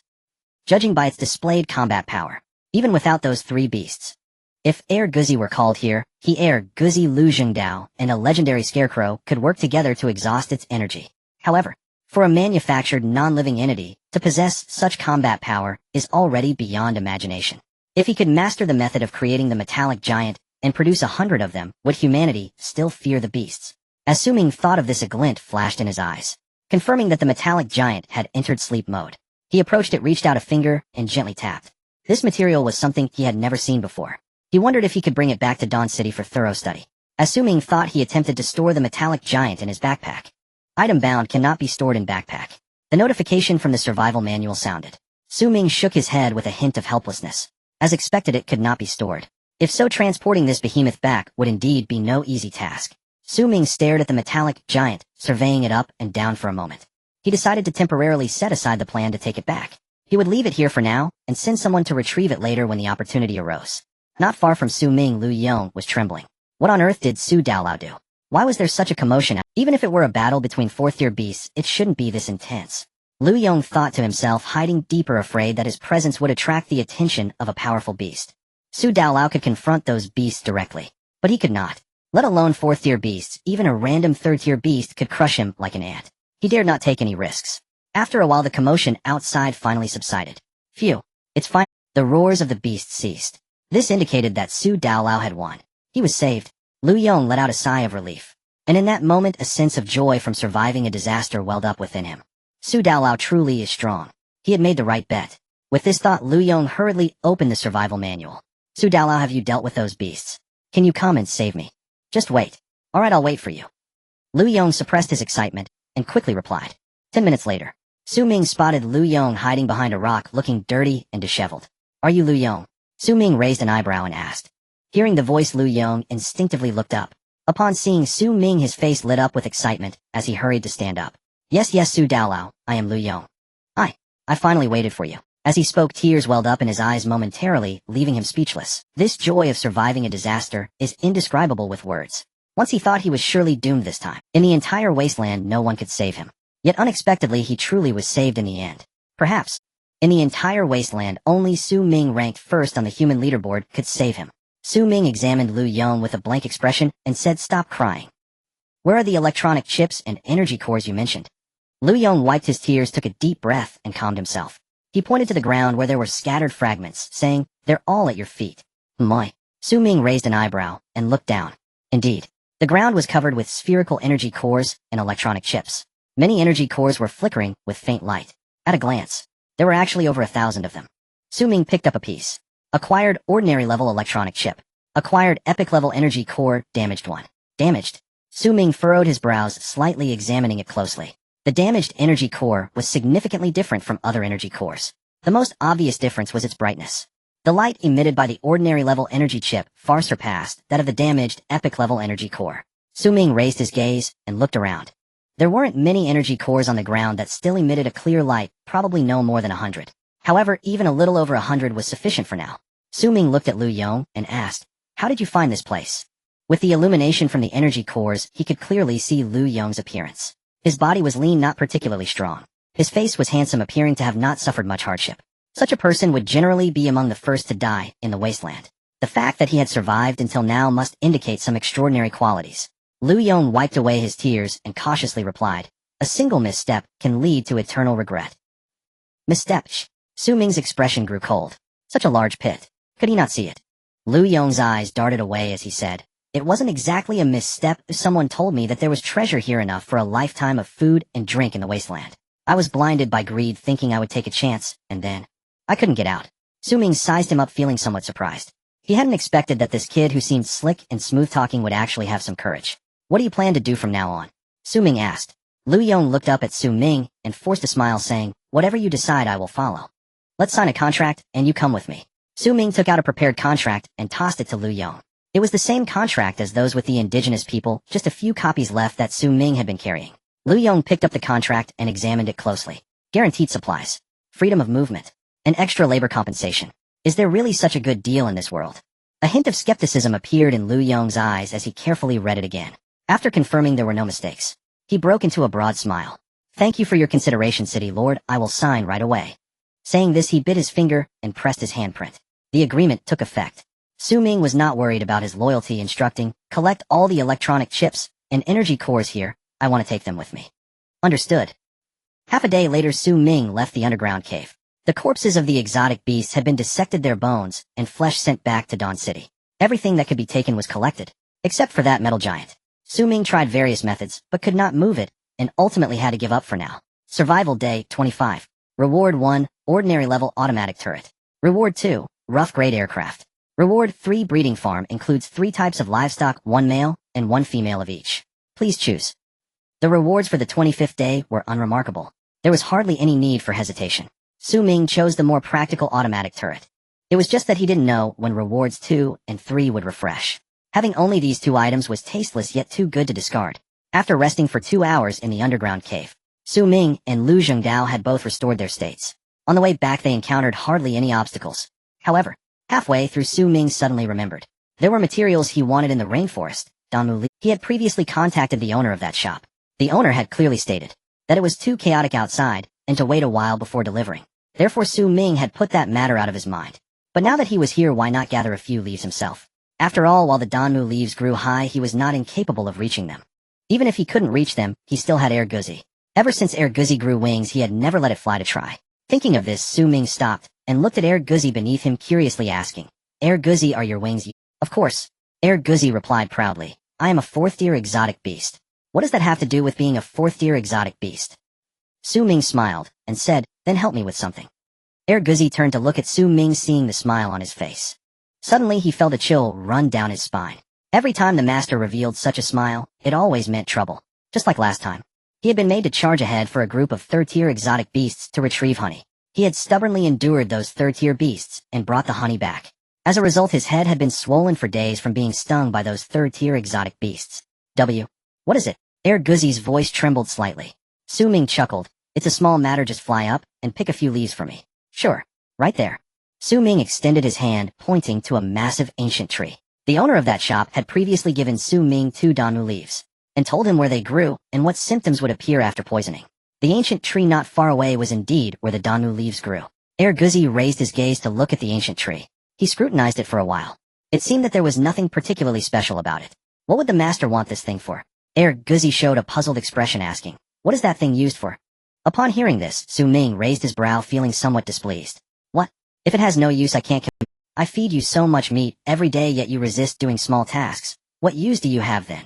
Judging by its displayed combat power, even without those 3 beasts. If Air Guzi were called here, he Air Guzi Lu Zhengdao and a legendary scarecrow could work together to exhaust its energy. However, for a manufactured non-living entity, to possess such combat power is already beyond imagination. If he could master the method of creating the metallic giant and produce 100 of them, would humanity still fear the beasts? As Su Ming thought of this, a glint flashed in his eyes, confirming that the metallic giant had entered sleep mode. He approached it, reached out a finger, and gently tapped. This material was something he had never seen before. He wondered if he could bring it back to Dawn City for thorough study. As Su Ming thought, he attempted to store the metallic giant in his backpack. Item bound, cannot be stored in backpack. The notification from the survival manual sounded. Su Ming shook his head with a hint of helplessness. As expected, it could not be stored. If so, transporting this behemoth back would indeed be no easy task. Su Ming stared at the metallic giant, surveying it up and down for a moment. He decided to temporarily set aside the plan to take it back. He would leave it here for now, and send someone to retrieve it later when the opportunity arose. Not far from Su Ming, Lu Yong was trembling. What on earth did Su Daolao do? Why was there such a commotion? Even if it were a battle between fourth-tier beasts, it shouldn't be this intense. Lu Yong thought to himself, hiding deeper, afraid that his presence would attract the attention of a powerful beast. Su Daolao could confront those beasts directly, but he could not. Let alone fourth-tier beasts, even a random third-tier beast could crush him like an ant. He dared not take any risks. After a while, the commotion outside finally subsided. Phew, it's fine. The roars of the beasts ceased. This indicated that Su Daolao had won. He was saved. Lu Yong let out a sigh of relief. And in that moment, a sense of joy from surviving a disaster welled up within him. Su Daolao truly is strong. He had made the right bet. With this thought, Lu Yong hurriedly opened the survival manual. Su Daolao, have you dealt with those beasts? Can you come and save me? Just wait. Alright, I'll wait for you. Lu Yong suppressed his excitement and quickly replied. 10 minutes later, Su Ming spotted Lu Yong hiding behind a rock, looking dirty and disheveled. Are you Lu Yong? Su Ming raised an eyebrow and asked. Hearing the voice, Lu Yong instinctively looked up. Upon seeing Su Ming, his face lit up with excitement as he hurried to stand up. Yes, Su Daolao, I am Lu Yong. I finally waited for you. As he spoke, tears welled up in his eyes momentarily, leaving him speechless. This joy of surviving a disaster is indescribable with words. Once he thought he was surely doomed this time. In the entire wasteland, no one could save him. Yet unexpectedly, he truly was saved in the end. Perhaps. In the entire wasteland, only Su Ming, ranked first on the human leaderboard, could save him. Su Ming examined Lu Yong with a blank expression and said, stop crying. Where are the electronic chips and energy cores you mentioned? Lu Yong wiped his tears, took a deep breath, and calmed himself. He pointed to the ground where there were scattered fragments, saying, they're all at your feet. My. Su Ming raised an eyebrow and looked down. Indeed, the ground was covered with spherical energy cores and electronic chips. Many energy cores were flickering with faint light. At a glance, there were actually over 1,000 of them. Su Ming picked up a piece. Acquired ordinary level electronic chip. Acquired epic level energy core, damaged one. Damaged. Su Ming furrowed his brows, slightly examining it closely. The damaged energy core was significantly different from other energy cores. The most obvious difference was its brightness. The light emitted by the ordinary level energy chip far surpassed that of the damaged epic level energy core. Su Ming raised his gaze and looked around. There weren't many energy cores on the ground that still emitted a clear light, probably no more than 100. However, even a little over 100 was sufficient for now. Su Ming looked at Lu Yong and asked, how did you find this place? With the illumination from the energy cores, he could clearly see Lu Yong's appearance. His body was lean, not particularly strong. His face was handsome, appearing to have not suffered much hardship. Such a person would generally be among the first to die in the wasteland. The fact that he had survived until now must indicate some extraordinary qualities. Lu Yong wiped away his tears and cautiously replied, a single misstep can lead to eternal regret. Misstep? Su Ming's expression grew cold. Such a large pit. Could he not see it? Lu Yong's eyes darted away as he said, it wasn't exactly a misstep. Someone told me that there was treasure here enough for a lifetime of food and drink in the wasteland. I was blinded by greed, thinking I would take a chance, and then I couldn't get out. Su Ming sized him up, feeling somewhat surprised. He hadn't expected that this kid who seemed slick and smooth-talking would actually have some courage. What do you plan to do from now on? Su Ming asked. Lu Yong looked up at Su Ming and forced a smile, saying, whatever you decide, I will follow. Let's sign a contract, and you come with me. Su Ming took out a prepared contract and tossed it to Lu Yong. It was the same contract as those with the indigenous people, just a few copies left that Su Ming had been carrying. Lu Yong picked up the contract and examined it closely. Guaranteed supplies. Freedom of movement. And extra labor compensation. Is there really such a good deal in this world? A hint of skepticism appeared in Lu Yong's eyes as he carefully read it again. After confirming there were no mistakes, he broke into a broad smile. Thank you for your consideration, City Lord. I will sign right away. Saying this, he bit his finger and pressed his handprint. The agreement took effect. Su Ming was not worried about his loyalty, instructing, collect all the electronic chips and energy cores here. I want to take them with me. Understood. Half a day later, Su Ming left the underground cave. The corpses of the exotic beasts had been dissected, their bones and flesh sent back to Dawn City. Everything that could be taken was collected, except for that metal giant. Su Ming tried various methods, but could not move it, and ultimately had to give up for now. Survival Day 25. Reward 1, Ordinary Level Automatic Turret. Reward 2, Rough Grade Aircraft. Reward 3, Breeding Farm, includes 3 types of livestock, 1 male and 1 female of each. Please choose. The rewards for the 25th day were unremarkable. There was hardly any need for hesitation. Su Ming chose the more practical automatic turret. It was just that he didn't know when rewards 2 and 3 would refresh. Having only these two items was tasteless yet too good to discard. After resting for 2 hours in the underground cave, Su Ming and Lu Zhengdao had both restored their states. On the way back they encountered hardly any obstacles. However, halfway through Su Ming suddenly remembered. There were materials he wanted in the rainforest. He had previously contacted the owner of that shop. The owner had clearly stated that it was too chaotic outside and to wait a while before delivering. Therefore Su Ming had put that matter out of his mind. But now that he was here, why not gather a few leaves himself? After all, while the Danmu leaves grew high, he was not incapable of reaching them. Even if he couldn't reach them, he still had Air Guzi. Ever since Air Guzi grew wings, he had never let it fly to try. Thinking of this, Su Ming stopped and looked at Air Guzi beneath him, curiously asking, "Air Guzi, are your wings?" "Of course." Air Guzi replied proudly, "I am a 4th-tier exotic beast." "What does that have to do with being a 4th-tier exotic beast?" Su Ming smiled and said, "Then help me with something." Air Guzi turned to look at Su Ming, seeing the smile on his face. Suddenly he felt a chill run down his spine. Every time the master revealed such a smile, it always meant trouble. Just like last time. He had been made to charge ahead for a group of 3rd-tier exotic beasts to retrieve honey. He had stubbornly endured those 3rd-tier beasts and brought the honey back. As a result, his head had been swollen for days from being stung by those 3rd-tier exotic beasts. What is it?" Air Guzi's voice trembled slightly. Su Ming chuckled. "It's a small matter, just fly up and pick a few leaves for me." "Sure. Right there." Su Ming extended his hand, pointing to a massive ancient tree. The owner of that shop had previously given Su Ming 2 Danu leaves, and told him where they grew and what symptoms would appear after poisoning. The ancient tree not far away was indeed where the Danu leaves grew. Air Guzi raised his gaze to look at the ancient tree. He scrutinized it for a while. It seemed that there was nothing particularly special about it. What would the master want this thing for? Air Guzi showed a puzzled expression, asking, "What is that thing used for?" Upon hearing this, Su Ming raised his brow, feeling somewhat displeased. "What? If it has no use, I can't. I feed you so much meat every day, yet you resist doing small tasks. What use do you have then?"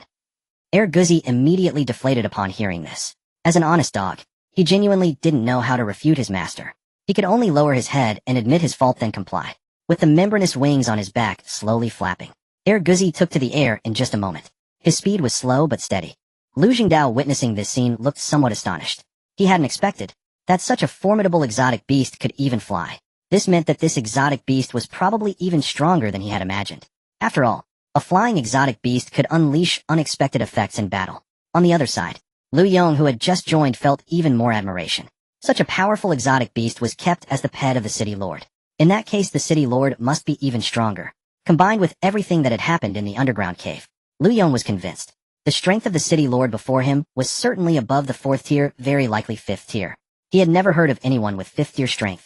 Air Guzi immediately deflated upon hearing this. As an honest dog, he genuinely didn't know how to refute his master. He could only lower his head and admit his fault, then comply. With the membranous wings on his back slowly flapping, Air Guzi took to the air in just a moment. His speed was slow but steady. Lu Jingdao, witnessing this scene, looked somewhat astonished. He hadn't expected that such a formidable exotic beast could even fly. This meant that this exotic beast was probably even stronger than he had imagined. After all, a flying exotic beast could unleash unexpected effects in battle. On the other side, Lu Yong, who had just joined, felt even more admiration. Such a powerful exotic beast was kept as the pet of the city lord. In that case, the city lord must be even stronger. Combined with everything that had happened in the underground cave, Lu Yong was convinced the strength of the city lord before him was certainly above the 4th tier, very likely 5th tier. He had never heard of anyone with 5th tier strength.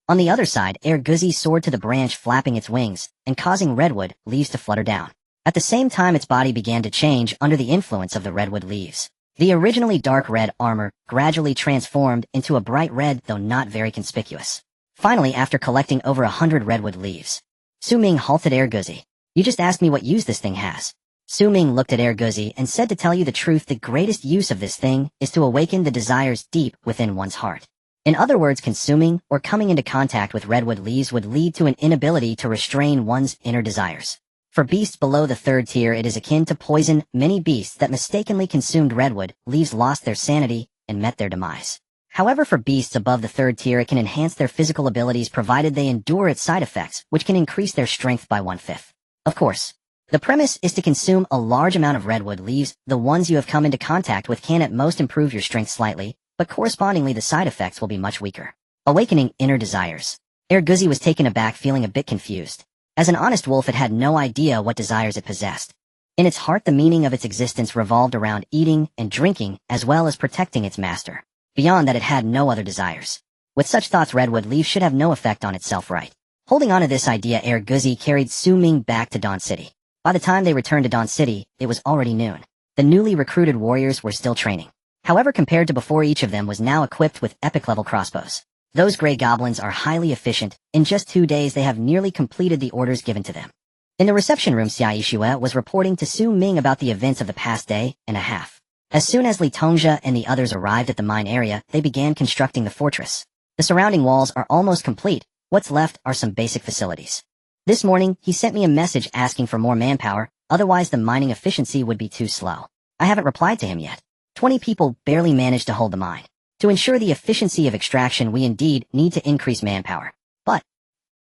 On the other side, Air Guzi soared to the branch, flapping its wings and causing redwood leaves to flutter down. At the same time, its body began to change under the influence of the redwood leaves. The originally dark red armor gradually transformed into a bright red, though not very conspicuous. Finally, after collecting over 100 redwood leaves, Su Ming halted Air Guzi. "You just asked me what use this thing has." Su Ming looked at Air Guzi and said, "To tell you the truth, the greatest use of this thing is to awaken the desires deep within one's heart." In other words, consuming or coming into contact with redwood leaves would lead to an inability to restrain one's inner desires. For beasts below the 3rd tier, it is akin to poison. Many beasts that mistakenly consumed redwood leaves lost their sanity and met their demise. However, for beasts above the 3rd tier, it can enhance their physical abilities provided they endure its side effects, which can increase their strength by 1/5. Of course, the premise is to consume a large amount of redwood leaves. The ones you have come into contact with can at most improve your strength slightly, but correspondingly the side effects will be much weaker. Awakening inner desires. Air Guzi was taken aback, feeling a bit confused. As an honest wolf, it had no idea what desires it possessed. In its heart, the meaning of its existence revolved around eating and drinking, as well as protecting its master. Beyond that, it had no other desires. With such thoughts, redwood leaves should have no effect on itself, right? Holding on to this idea, Air Guzi carried Su Ming back to Dawn City. By the time they returned to Dawn City, it was already noon. The newly recruited warriors were still training. However, compared to before, each of them was now equipped with epic-level crossbows. Those gray goblins are highly efficient. In just 2 days, they have nearly completed the orders given to them. In the reception room, Xia Yixue was reporting to Su Ming about the events of the past day and a half. As soon as Li Tongxia and the others arrived at the mine area, they began constructing the fortress. The surrounding walls are almost complete. What's left are some basic facilities. This morning, he sent me a message asking for more manpower, otherwise the mining efficiency would be too slow. I haven't replied to him yet. 20 people barely managed to hold the mine. To ensure the efficiency of extraction, we indeed need to increase manpower. But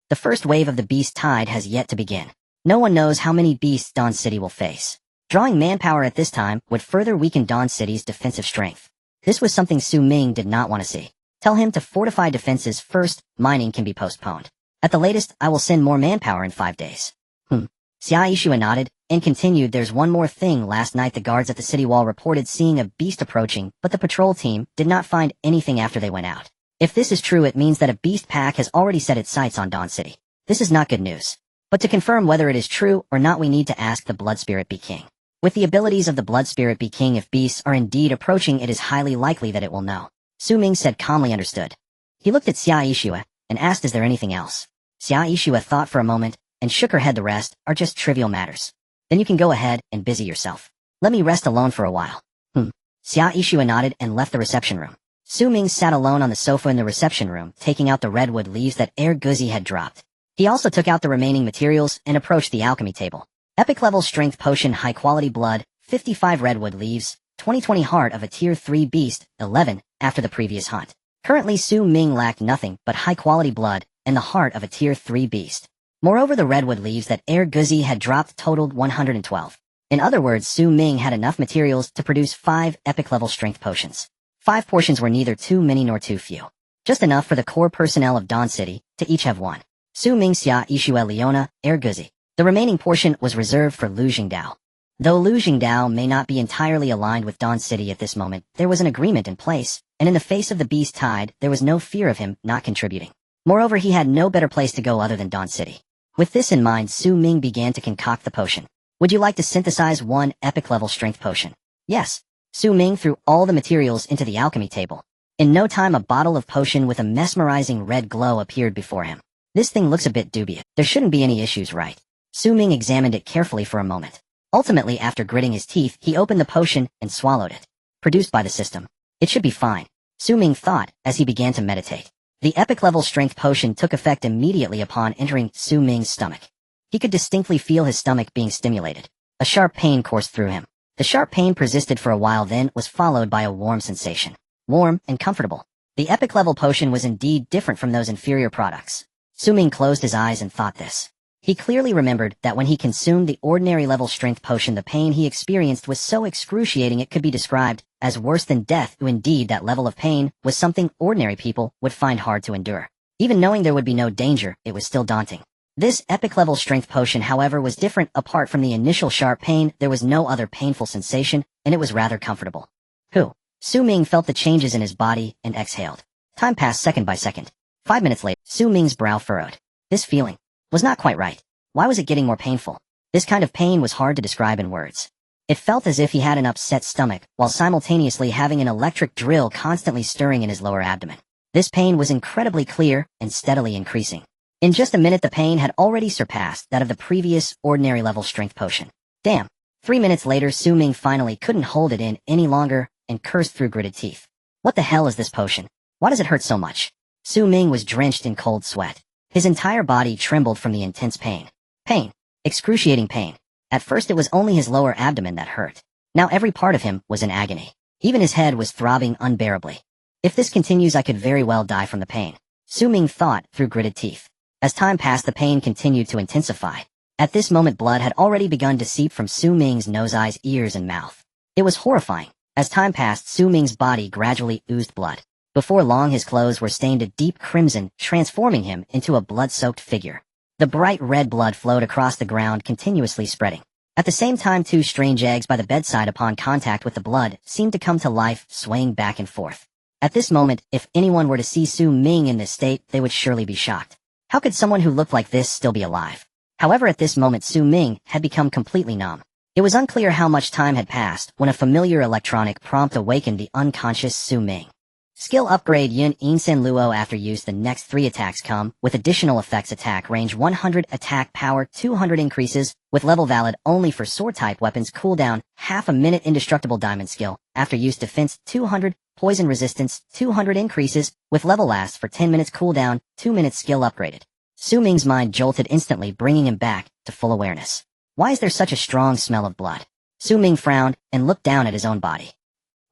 the first wave of the beast tide has yet to begin. No one knows how many beasts Dawn City will face. Drawing manpower at this time would further weaken Dawn City's defensive strength. This was something Su Ming did not want to see. Tell him to fortify defenses first, mining can be postponed. At the latest, I will send more manpower in 5 days. Xia Yishua nodded, and continued, there's one more thing. Last night the guards at the city wall reported seeing a beast approaching, but the patrol team did not find anything after they went out. If this is true, it means that a beast pack has already set its sights on Dawn City. This is not good news. But to confirm whether it is true or not, we need to ask the Blood Spirit Bee King. With the abilities of the Blood Spirit Bee King, if beasts are indeed approaching, it is highly likely that it will know. Su Ming said calmly, understood. He looked at Xia Yishua and asked, is there anything else? Xia Yishua thought for a moment and shook her head. The rest are just trivial matters. Then you can go ahead and busy yourself. Let me rest alone for a while. Xia Yishua nodded and left the reception room. Su Ming sat alone on the sofa in the reception room, taking out the redwood leaves that Guzi had dropped. He also took out the remaining materials and approached the alchemy table. Epic level strength potion, high quality blood, 55 redwood leaves, 20 heart of a tier 3 beast, 11, after the previous hunt. Currently Su Ming lacked nothing but high quality blood and the heart of a tier 3 beast. Moreover, the redwood leaves that Guzi had dropped totaled 112. In other words, Su Ming had enough materials to produce 5 epic level strength potions. 5 portions were neither too many nor too few. Just enough for the core personnel of Dawn City to each have one. Su Ming, Xia Yishua, Leona, Guzi. The remaining portion was reserved for Lu Jingdao. Though Lu Jingdao may not be entirely aligned with Dawn City at this moment, there was an agreement in place, and in the face of the beast tide, there was no fear of him not contributing. Moreover, he had no better place to go other than Dawn City. With this in mind, Su Ming began to concoct the potion. Would you like to synthesize 1 epic level strength potion? Yes. Su Ming threw all the materials into the alchemy table. In no time, a bottle of potion with a mesmerizing red glow appeared before him. This thing looks a bit dubious. There shouldn't be any issues, right? Su Ming examined it carefully for a moment. Ultimately, after gritting his teeth, he opened the potion and swallowed it. Produced by the system. It should be fine, Su Ming thought as he began to meditate. The epic level strength potion took effect immediately upon entering Su Ming's stomach. He could distinctly feel his stomach being stimulated. A sharp pain coursed through him. The sharp pain persisted for a while, then was followed by a warm sensation. Warm and comfortable. The epic level potion was indeed different from those inferior products. Su Ming closed his eyes and thought this. He clearly remembered that when he consumed the ordinary level strength potion, the pain he experienced was so excruciating it could be described as worse than death. Indeed, that level of pain was something ordinary people would find hard to endure. Even knowing there would be no danger, it was still daunting. This epic level strength potion, however, was different. Apart from the initial sharp pain, there was no other painful sensation, and it was rather comfortable. Su Ming felt the changes in his body and exhaled. Time passed second by second. 5 minutes later, Su Ming's brow furrowed. This feeling was not quite right. Why was it getting more painful? This kind of pain was hard to describe in words. It felt as if he had an upset stomach, while simultaneously having an electric drill constantly stirring in his lower abdomen. This pain was incredibly clear and steadily increasing. In just a minute, the pain had already surpassed that of the previous ordinary level strength potion. Damn. 3 minutes later, Su Ming finally couldn't hold it in any longer and cursed through gritted teeth. What the hell is this potion? Why does it hurt so much? Su Ming was drenched in cold sweat. His entire body trembled from the intense pain. Pain. Excruciating pain. At first it was only his lower abdomen that hurt. Now every part of him was in agony. Even his head was throbbing unbearably. If this continues, I could very well die from the pain, Su Ming thought through gritted teeth. As time passed, the pain continued to intensify. At this moment, blood had already begun to seep from Su Ming's nose, eyes, ears, and mouth. It was horrifying. As time passed, Su Ming's body gradually oozed blood. Before long, his clothes were stained a deep crimson, transforming him into a blood-soaked figure. The bright red blood flowed across the ground, continuously spreading. At the same time, 2 strange eggs by the bedside, upon contact with the blood, seemed to come to life, swaying back and forth. At this moment, if anyone were to see Su Ming in this state, they would surely be shocked. How could someone who looked like this still be alive? However, at this moment, Su Ming had become completely numb. It was unclear how much time had passed when a familiar electronic prompt awakened the unconscious Su Ming. Skill upgrade Yun Insen Luo. After use, the next 3 attacks come with additional effects. Attack range 100, attack power 200 increases, with level valid only for sword-type weapons. Cooldown, half a minute. Indestructible diamond skill. After use, defense 200, poison resistance 200 increases, with level lasts for 10 minutes. Cooldown, 2 minutes. Skill upgraded. Su Ming's mind jolted instantly, bringing him back to full awareness. Why is there such a strong smell of blood? Su Ming frowned and looked down at his own body.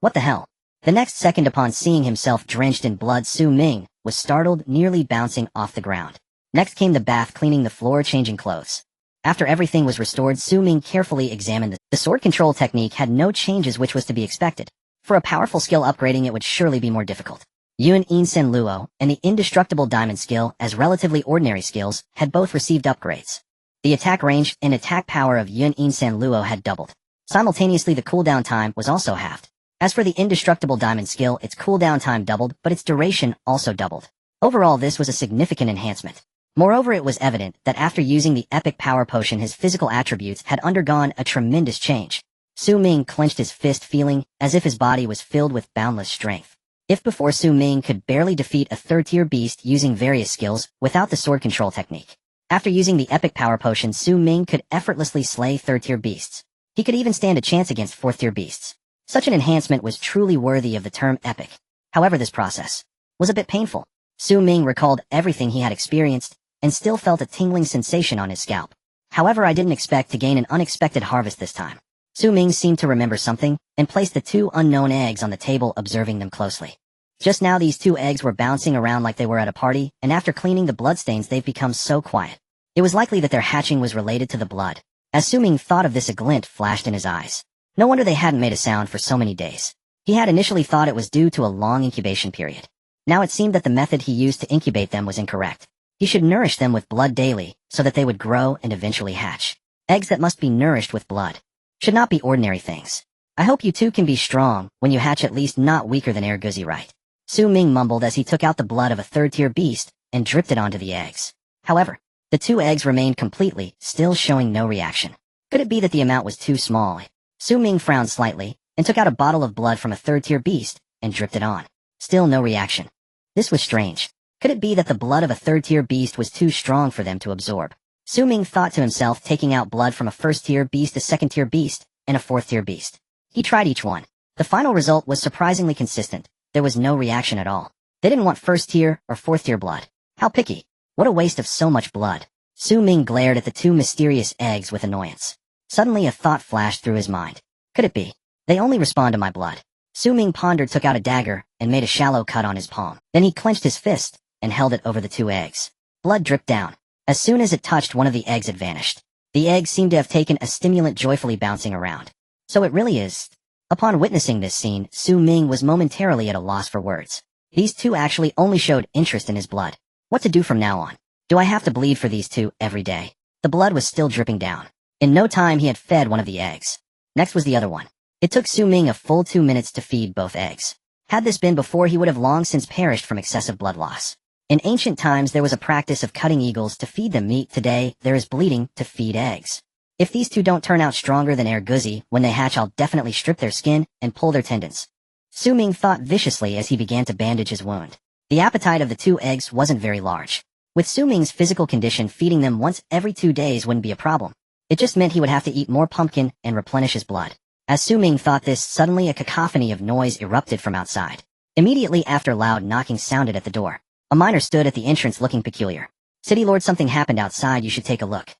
What the hell? The next second, upon seeing himself drenched in blood, Su Ming was startled, nearly bouncing off the ground. Next came the bath, cleaning the floor, changing clothes. After everything was restored, Su Ming carefully examined the sword control technique had no changes, which was to be expected. For a powerful skill, upgrading it would surely be more difficult. Yun Insen Luo and the indestructible diamond skill, as relatively ordinary skills, had both received upgrades. The attack range and attack power of Yun Insen Luo had doubled. Simultaneously, the cooldown time was also halved. As for the indestructible diamond skill, its cooldown time doubled, but its duration also doubled. Overall, this was a significant enhancement. Moreover, it was evident that after using the epic power potion, his physical attributes had undergone a tremendous change. Su Ming clenched his fist, feeling as if his body was filled with boundless strength. If before Su Ming could barely defeat a third-tier beast using various skills without the sword control technique, after using the epic power potion, Su Ming could effortlessly slay third-tier beasts. He could even stand a chance against fourth-tier beasts. Such an enhancement was truly worthy of the term epic. However, this process was a bit painful. Su Ming recalled everything he had experienced and still felt a tingling sensation on his scalp. However, I didn't expect to gain an unexpected harvest this time. Su Ming seemed to remember something and placed the 2 unknown eggs on the table, observing them closely. Just now, these 2 eggs were bouncing around like they were at a party, and after cleaning the bloodstains, they've become so quiet. It was likely that their hatching was related to the blood. As Su Ming thought of this, a glint flashed in his eyes. No wonder they hadn't made a sound for so many days. He had initially thought it was due to a long incubation period. Now it seemed that the method he used to incubate them was incorrect. He should nourish them with blood daily, so that they would grow and eventually hatch. Eggs that must be nourished with blood should not be ordinary things. I hope you two can be strong when you hatch, at least not weaker than Erguzi, right? Su Ming mumbled as he took out the blood of a third-tier beast and dripped it onto the eggs. However, the 2 eggs remained completely still, showing no reaction. Could it be that the amount was too small? Su Ming frowned slightly and took out a bottle of blood from a third-tier beast and dripped it on. Still no reaction. This was strange. Could it be that the blood of a third-tier beast was too strong for them to absorb? Su Ming thought to himself, taking out blood from a first-tier beast, a second-tier beast, and a fourth-tier beast. He tried each one. The final result was surprisingly consistent. There was no reaction at all. They didn't want first-tier or fourth-tier blood. How picky. What a waste of so much blood. Su Ming glared at the 2 mysterious eggs with annoyance. Suddenly a thought flashed through his mind. Could it be they only respond to my blood? Su Ming pondered, took out a dagger, and made a shallow cut on his palm. Then he clenched his fist and held it over the 2 eggs. Blood dripped down. As soon as it touched one of the eggs, it vanished. The egg seemed to have taken a stimulant, joyfully bouncing around. So it really is. Upon witnessing this scene, Su Ming was momentarily at a loss for words. These 2 actually only showed interest in his blood. What to do from now on? Do I have to bleed for these 2 every day? The blood was still dripping down. In no time, he had fed one of the eggs. Next was the other one. It took Su Ming a full 2 minutes to feed both eggs. Had this been before, he would have long since perished from excessive blood loss. In ancient times, there was a practice of cutting eagles to feed them meat. Today, there is bleeding to feed eggs. If these 2 don't turn out stronger than Erguzi, when they hatch, I'll definitely strip their skin and pull their tendons. Su Ming thought viciously as he began to bandage his wound. The appetite of the 2 eggs wasn't very large. With Su Ming's physical condition, feeding them once every 2 days wouldn't be a problem. It just meant he would have to eat more pumpkin and replenish his blood. As Su Ming thought this, suddenly a cacophony of noise erupted from outside. Immediately after, loud knocking sounded at the door. A miner stood at the entrance looking peculiar. City Lord, something happened outside, you should take a look.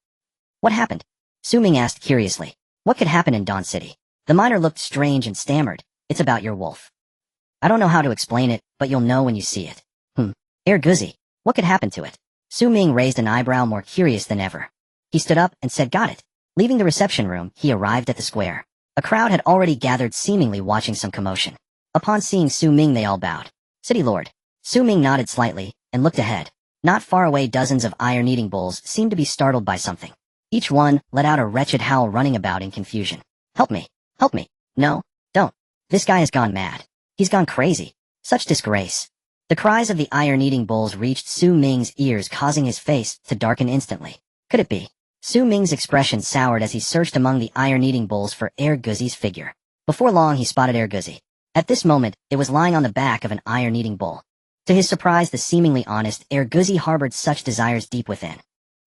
What happened? Su Ming asked curiously. What could happen in Dawn City? The miner looked strange and stammered. It's about your wolf. I don't know how to explain it, but you'll know when you see it. Erguzi. What could happen to it? Su Ming raised an eyebrow, more curious than ever. He stood up and said, got it. Leaving the reception room, he arrived at the square. A crowd had already gathered, seemingly watching some commotion. Upon seeing Su Ming, they all bowed. City Lord. Su Ming nodded slightly and looked ahead. Not far away, dozens of iron-eating bulls seemed to be startled by something. Each one let out a wretched howl, running about in confusion. Help me! Help me! No, don't. This guy has gone mad. He's gone crazy. Such disgrace. The cries of the iron-eating bulls reached Su Ming's ears, causing his face to darken instantly. Could it be? Su Ming's expression soured as he searched among the iron-eating bulls for Erguzi's figure. Before long, he spotted Erguzi. At this moment, it was lying on the back of an iron-eating bull. To his surprise, the seemingly honest Erguzi harbored such desires deep within.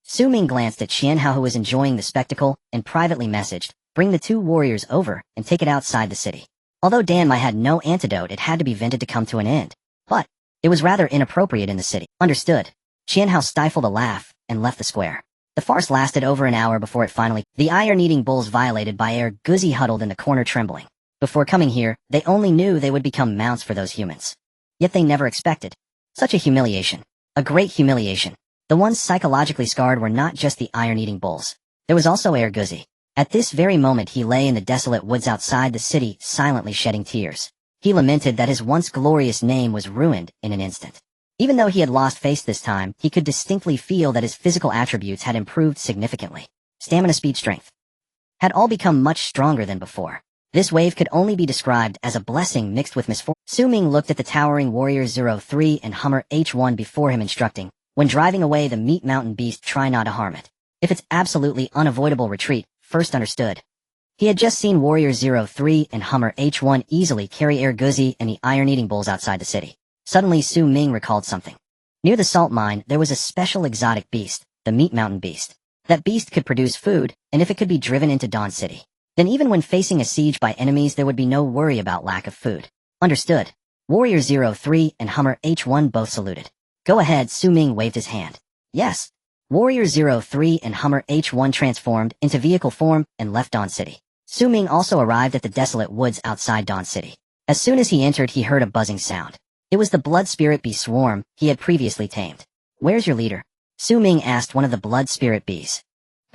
Su Ming glanced at Qianhao, who was enjoying the spectacle, and privately messaged, bring the 2 warriors over and take it outside the city. Although Danmai had no antidote, it had to be vented to come to an end. But it was rather inappropriate in the city. Understood. Qianhao stifled a laugh and left the square. The farce lasted over an hour before it finally. The iron-eating bulls, violated by Erguzi, huddled in the corner trembling. Before coming here, they only knew they would become mounts for those humans. Yet they never expected such a humiliation. A great humiliation. The ones psychologically scarred were not just the iron-eating bulls. There was also Erguzi. At this very moment he lay in the desolate woods outside the city, silently shedding tears. He lamented that his once glorious name was ruined in an instant. Even though he had lost face this time, he could distinctly feel that his physical attributes had improved significantly. Stamina, speed, strength had all become much stronger than before. This wave could only be described as a blessing mixed with misfortune. Su Ming looked at the towering Warrior 03 and Hummer H1 before him, instructing, when driving away the meat mountain beast, try not to harm it. If it's absolutely unavoidable, retreat. First understood. He had just seen Warrior 03 and Hummer H1 easily carry Erguzi and the iron-eating bulls outside the city. Suddenly Su Ming recalled something. Near the salt mine there was a special exotic beast, the meat mountain beast. That beast could produce food, and if it could be driven into Dawn City, then even when facing a siege by enemies there would be no worry about lack of food. Understood. Warrior 03 and Hummer H1 both saluted. Go ahead, Su Ming waved his hand. Yes. Warrior 03 and Hummer H1 transformed into vehicle form and left Dawn City. Su Ming also arrived at the desolate woods outside Dawn City. As soon as he entered he heard a buzzing sound. It was the blood spirit bee swarm he had previously tamed. Where's your leader? Su Ming asked one of the blood spirit bees.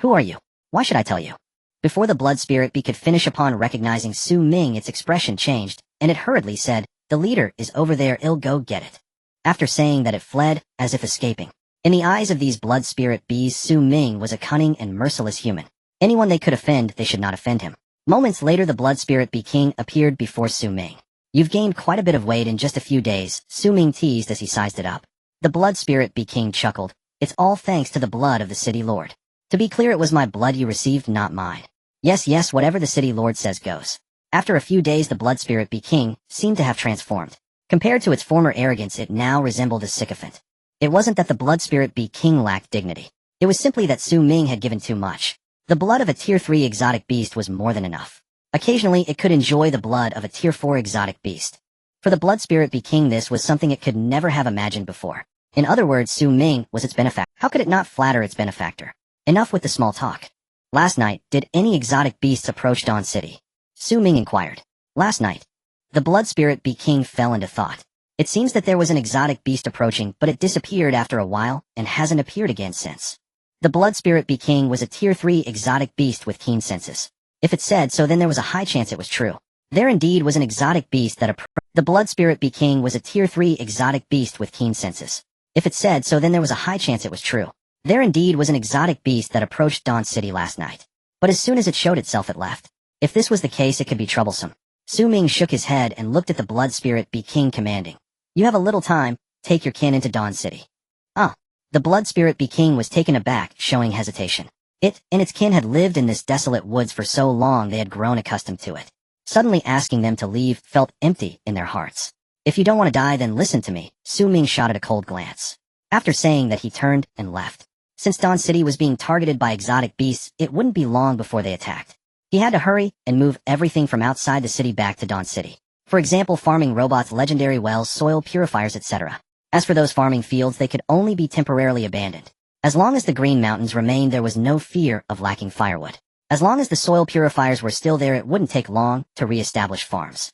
Who are you? Why should I tell you? Before the blood spirit bee could finish, upon recognizing Su Ming its expression changed, and it hurriedly said, the leader is over there, I'll go get it. After saying that it fled, as if escaping. In the eyes of these blood spirit bees Su Ming was a cunning and merciless human. Anyone they could offend, they should not offend him. Moments later the blood spirit bee king appeared before Su Ming. You've gained quite a bit of weight in just a few days, Su Ming teased as he sized it up. The blood spirit bee king chuckled. It's all thanks to the blood of the city lord. To be clear, it was my blood you received, not mine. Yes, whatever the city lord says goes. After a few days the blood spirit bee king seemed to have transformed. Compared to its former arrogance it now resembled a sycophant. It wasn't that the blood spirit bee king lacked dignity. It was simply that Su Ming had given too much. The blood of a tier 3 exotic beast was more than enough. Occasionally it could enjoy the blood of a tier 4 exotic beast. For the blood spirit bee king this was something it could never have imagined before. In other words, Su Ming was its benefactor. How could it not flatter its benefactor? Enough with the small talk. Last night, did any exotic beasts approach Dawn City? Su Ming inquired. Last night. The blood spirit bee king fell into thought. It seems that there was an exotic beast approaching, but it disappeared after a while, and hasn't appeared again since. The blood spirit bee king was a tier 3 exotic beast with keen senses. If it said so, then there was a high chance it was true. There indeed was an exotic beast that approached. The blood spirit bee king was a tier 3 exotic beast with keen senses. If it said so, then there was a high chance it was true. There indeed was an exotic beast that approached Dawn City last night. But as soon as it showed itself, it left. If this was the case, it could be troublesome. Su Ming shook his head and looked at the blood spirit bee king, commanding. You have a little time, take your kin into Dawn City. The blood spirit bee king was taken aback, showing hesitation. It and its kin had lived in this desolate woods for so long they had grown accustomed to it. Suddenly asking them to leave felt empty in their hearts. If you don't want to die, then listen to me, Su Ming shot it a cold glance. After saying that he turned and left. Since Dawn City was being targeted by exotic beasts, it wouldn't be long before they attacked. He had to hurry and move everything from outside the city back to Dawn City. For example, farming robots, legendary wells, soil purifiers, etc. As for those farming fields, they could only be temporarily abandoned. As long as the Green Mountains remained, there was no fear of lacking firewood. As long as the soil purifiers were still there, it wouldn't take long to re-establish farms.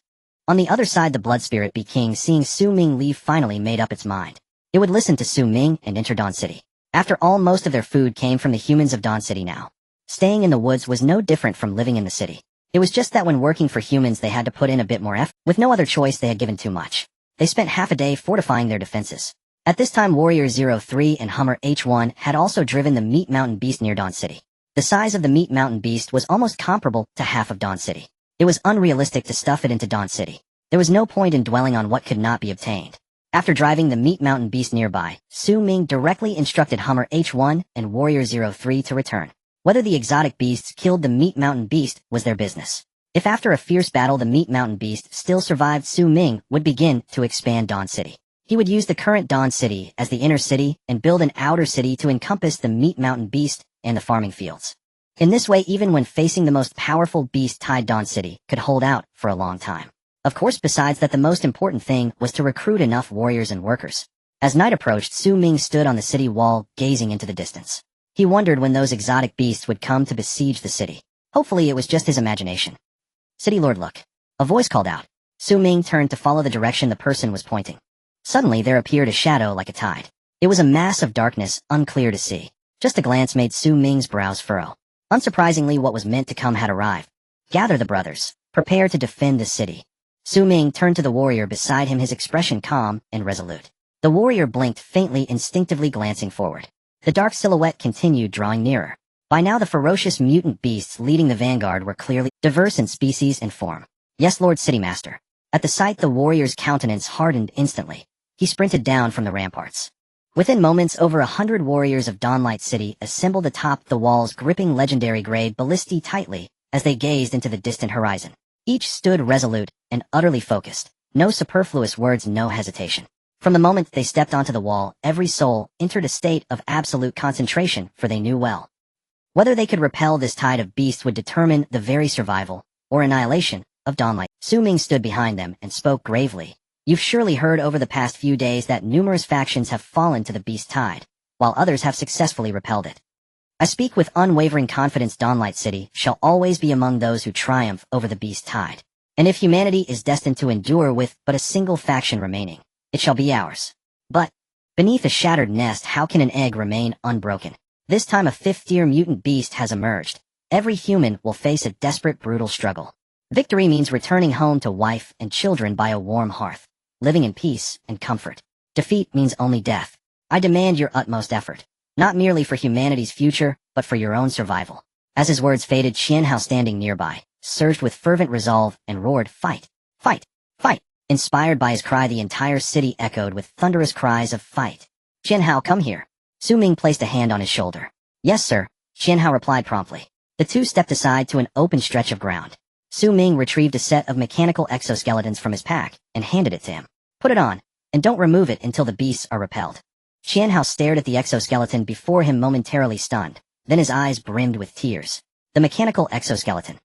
On the other side, the blood spirit bee king, seeing Su Ming leave, finally made up its mind. It would listen to Su Ming and enter Dawn City. After all, most of their food came from the humans of Dawn City now. Staying in the woods was no different from living in the city. It was just that when working for humans they had to put in a bit more effort. With no other choice, they had given too much. They spent half a day fortifying their defenses. At this time, Warrior 03 and Hummer H1 had also driven the Meat Mountain Beast near Dawn City. The size of the Meat Mountain Beast was almost comparable to half of Dawn City. It was unrealistic to stuff it into Dawn City. There was no point in dwelling on what could not be obtained. After driving the Meat Mountain Beast nearby, Su Ming directly instructed Hummer H1 and Warrior 03 to return. Whether the exotic beasts killed the Meat Mountain Beast was their business. If after a fierce battle the Meat Mountain Beast still survived, Su Ming would begin to expand Dawn City. He would use the current Dawn City as the inner city and build an outer city to encompass the Meat Mountain Beast and the farming fields. In this way, even when facing the most powerful beast, Dawn City could hold out for a long time. Of course, besides that, the most important thing was to recruit enough warriors and workers. As night approached, Su Ming stood on the city wall, gazing into the distance. He wondered when those exotic beasts would come to besiege the city. Hopefully it was just his imagination. City Lord, look. A voice called out. Su Ming turned to follow the direction the person was pointing. Suddenly there appeared a shadow like a tide. It was a mass of darkness, unclear to see. Just a glance made Su Ming's brows furrow. Unsurprisingly, what was meant to come had arrived. Gather the brothers. Prepare to defend the city. Su Ming turned to the warrior beside him, his expression calm and resolute. The warrior blinked faintly, instinctively glancing forward. The dark silhouette continued, drawing nearer. By now the ferocious mutant beasts leading the vanguard were clearly diverse in species and form. Yes, Lord Citymaster. At the sight, the warrior's countenance hardened instantly. He sprinted down from the ramparts. Within moments, over 100 warriors of Dawnlight City assembled atop the walls, gripping legendary grade ballistae tightly as they gazed into the distant horizon. Each stood resolute and utterly focused. No superfluous words, no hesitation. From the moment they stepped onto the wall, every soul entered a state of absolute concentration, for they knew well. Whether they could repel this tide of beasts would determine the very survival or annihilation of Dawnlight. Su Ming stood behind them and spoke gravely. You've surely heard over the past few days that numerous factions have fallen to the beast tide, while others have successfully repelled it. I speak with unwavering confidence. Dawnlight City shall always be among those who triumph over the beast tide. And if humanity is destined to endure with but a single faction remaining, it shall be ours. But, beneath a shattered nest, how can an egg remain unbroken? This time a fifth-tier mutant beast has emerged. Every human will face a desperate, brutal struggle. Victory means returning home to wife and children by a warm hearth, living in peace and comfort. Defeat means only death. I demand your utmost effort, not merely for humanity's future, but for your own survival. As his words faded, Qianhao, standing nearby, surged with fervent resolve and roared, "Fight! Fight! Fight!" Inspired by his cry, the entire city echoed with thunderous cries of fight. "Qianhao, come here." Su Ming placed a hand on his shoulder. "Yes, sir," Qianhao replied promptly. The two stepped aside to an open stretch of ground. Su Ming retrieved a set of mechanical exoskeletons from his pack and handed it to him. "Put it on, and don't remove it until the beasts are repelled." Qianhao stared at the exoskeleton before him, momentarily stunned. Then his eyes brimmed with tears. The mechanical exoskeleton.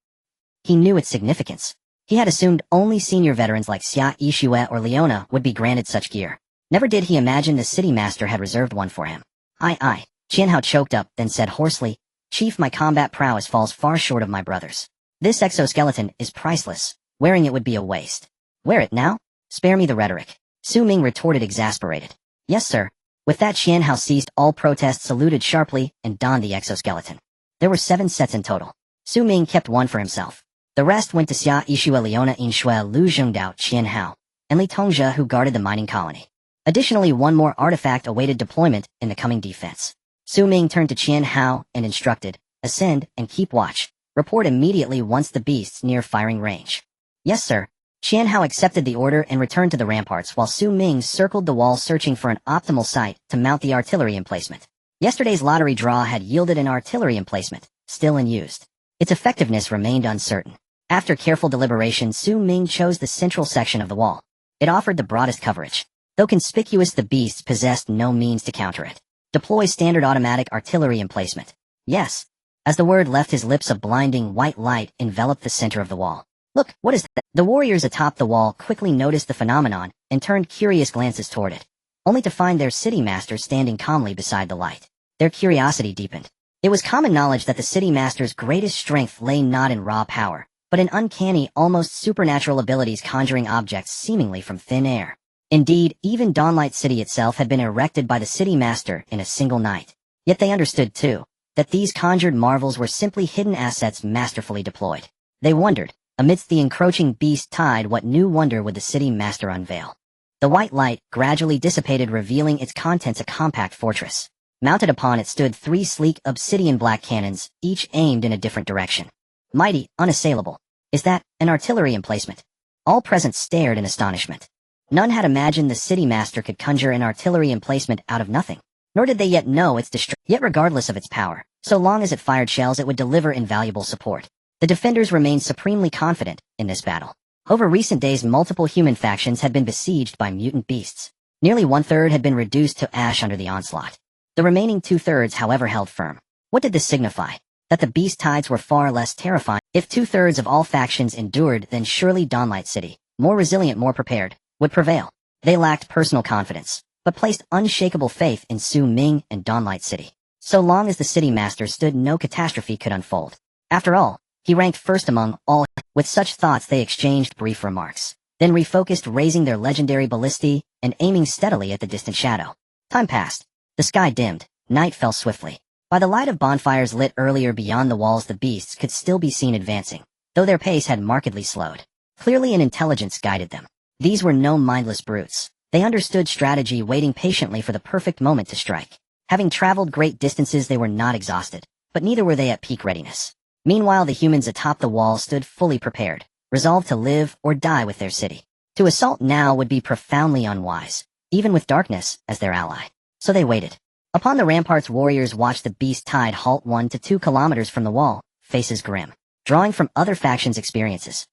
He knew its significance. He had assumed only senior veterans like Xia Yixue or Leona would be granted such gear. Never did he imagine the city master had reserved one for him. I. Qianhao choked up, then said hoarsely, "Chief, my combat prowess falls far short of my brother's. This exoskeleton is priceless. Wearing it would be a waste." "Wear it now? Spare me the rhetoric." Su Ming retorted, exasperated. "Yes, sir." With that, Qianhao ceased all protest, saluted sharply, and donned the exoskeleton. There were 7 sets in total. Su Ming kept one for himself. The rest went to Xia Yixue, Leona Yinxue, Lu Zhengdao, Qianhao, and Li Tongzhe, who guarded the mining colony. Additionally, one more artifact awaited deployment in the coming defense. Su Ming turned to Qianhao and instructed, "Ascend and keep watch. Report immediately once the beasts near firing range." "Yes, sir." Qianhao accepted the order and returned to the ramparts while Su Ming circled the wall, searching for an optimal site to mount the artillery emplacement. Yesterday's lottery draw had yielded an artillery emplacement, still unused. Its effectiveness remained uncertain. After careful deliberation, Su Ming chose the central section of the wall. It offered the broadest coverage. Though conspicuous, the beasts possessed no means to counter it. "Deploy standard automatic artillery emplacement." "Yes." As the word left his lips, a blinding white light enveloped the center of the wall. "Look, what is that?" The warriors atop the wall quickly noticed the phenomenon and turned curious glances toward it, only to find their city master standing calmly beside the light. Their curiosity deepened. It was common knowledge that the city master's greatest strength lay not in raw power, but in uncanny, almost supernatural abilities conjuring objects seemingly from thin air. Indeed, even Dawnlight City itself had been erected by the city master in a single night. Yet they understood, too, that these conjured marvels were simply hidden assets masterfully deployed. They wondered, amidst the encroaching beast tide, what new wonder would the city master unveil? The white light gradually dissipated, revealing its contents, a compact fortress. Mounted upon it stood 3 sleek obsidian black cannons, each aimed in a different direction. Mighty, unassailable. Is that an artillery emplacement? All present stared in astonishment. None had imagined the city master could conjure an artillery emplacement out of nothing. Nor did they yet know its Yet regardless of its power, so long as it fired shells, it would deliver invaluable support. The defenders remained supremely confident in this battle. Over recent days, multiple human factions had been besieged by mutant beasts. Nearly 1/3 had been reduced to ash under the onslaught. The remaining 2/3, however, held firm. What did this signify? That the beast tides were far less terrifying. If 2/3 of all factions endured, then surely Dawnlight City, more resilient, more prepared, would prevail. They lacked personal confidence, but placed unshakable faith in Su Ming and Dawnlight City. So long as the city master stood, no catastrophe could unfold. After all, he ranked first among all. With such thoughts, they exchanged brief remarks, then refocused, raising their legendary ballistae and aiming steadily at the distant shadow. Time passed. The sky dimmed. Night fell swiftly. By the light of bonfires lit earlier beyond the walls, the beasts could still be seen advancing, though their pace had markedly slowed. Clearly an intelligence guided them. These were no mindless brutes. They understood strategy, waiting patiently for the perfect moment to strike. Having traveled great distances, they were not exhausted, but neither were they at peak readiness. Meanwhile, the humans atop the wall stood fully prepared, resolved to live or die with their city. To assault now would be profoundly unwise, even with darkness as their ally. So they waited. Upon the ramparts, warriors watched the beast tide halt 1 to 2 kilometers from the wall, faces grim, drawing from other factions' experiences.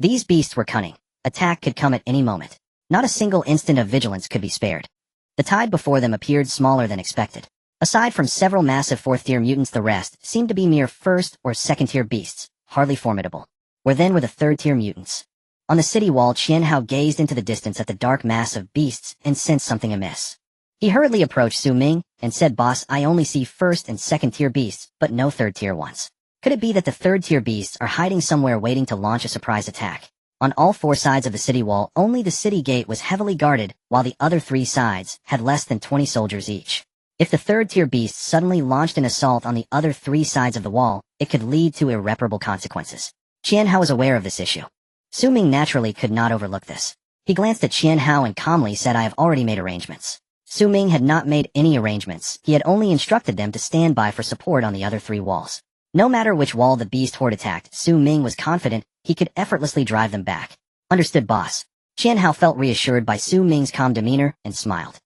These beasts were cunning. Attack could come at any moment. Not a single instant of vigilance could be spared. The tide before them appeared smaller than expected. Aside from several massive 4th-tier mutants, the rest seemed to be mere 1st or 2nd-tier beasts, hardly formidable. Where then were the 3rd-tier mutants? On the city wall, Qianhao gazed into the distance at the dark mass of beasts and sensed something amiss. He hurriedly approached Su Ming and said, "Boss, I only see 1st and 2nd-tier beasts, but no 3rd-tier ones. Could it be that the 3rd-tier beasts are hiding somewhere waiting to launch a surprise attack?" On all 4 sides of the city wall, only the city gate was heavily guarded, while the other 3 sides had less than 20 soldiers each. If the 3rd-tier beasts suddenly launched an assault on the other 3 sides of the wall, it could lead to irreparable consequences. Qianhao was aware of this issue. Su Ming naturally could not overlook this. He glanced at Qianhao and calmly said, "I have already made arrangements." Su Ming had not made any arrangements. He had only instructed them to stand by for support on the other 3 walls. No matter which wall the beast horde attacked, Su Ming was confident he could effortlessly drive them back. "Understood, boss." Qianhao felt reassured by Su Ming's calm demeanor and smiled.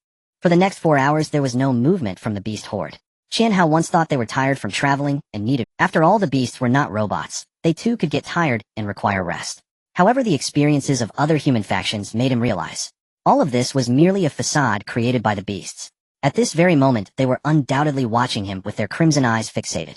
For the next 4 hours, there was no movement from the beast horde. Qianhao once thought they were tired from traveling and needed. After all, the beasts were not robots. They too could get tired and require rest. However, the experiences of other human factions made him realize all of this was merely a facade created by the beasts. At this very moment, they were undoubtedly watching him with their crimson eyes fixated.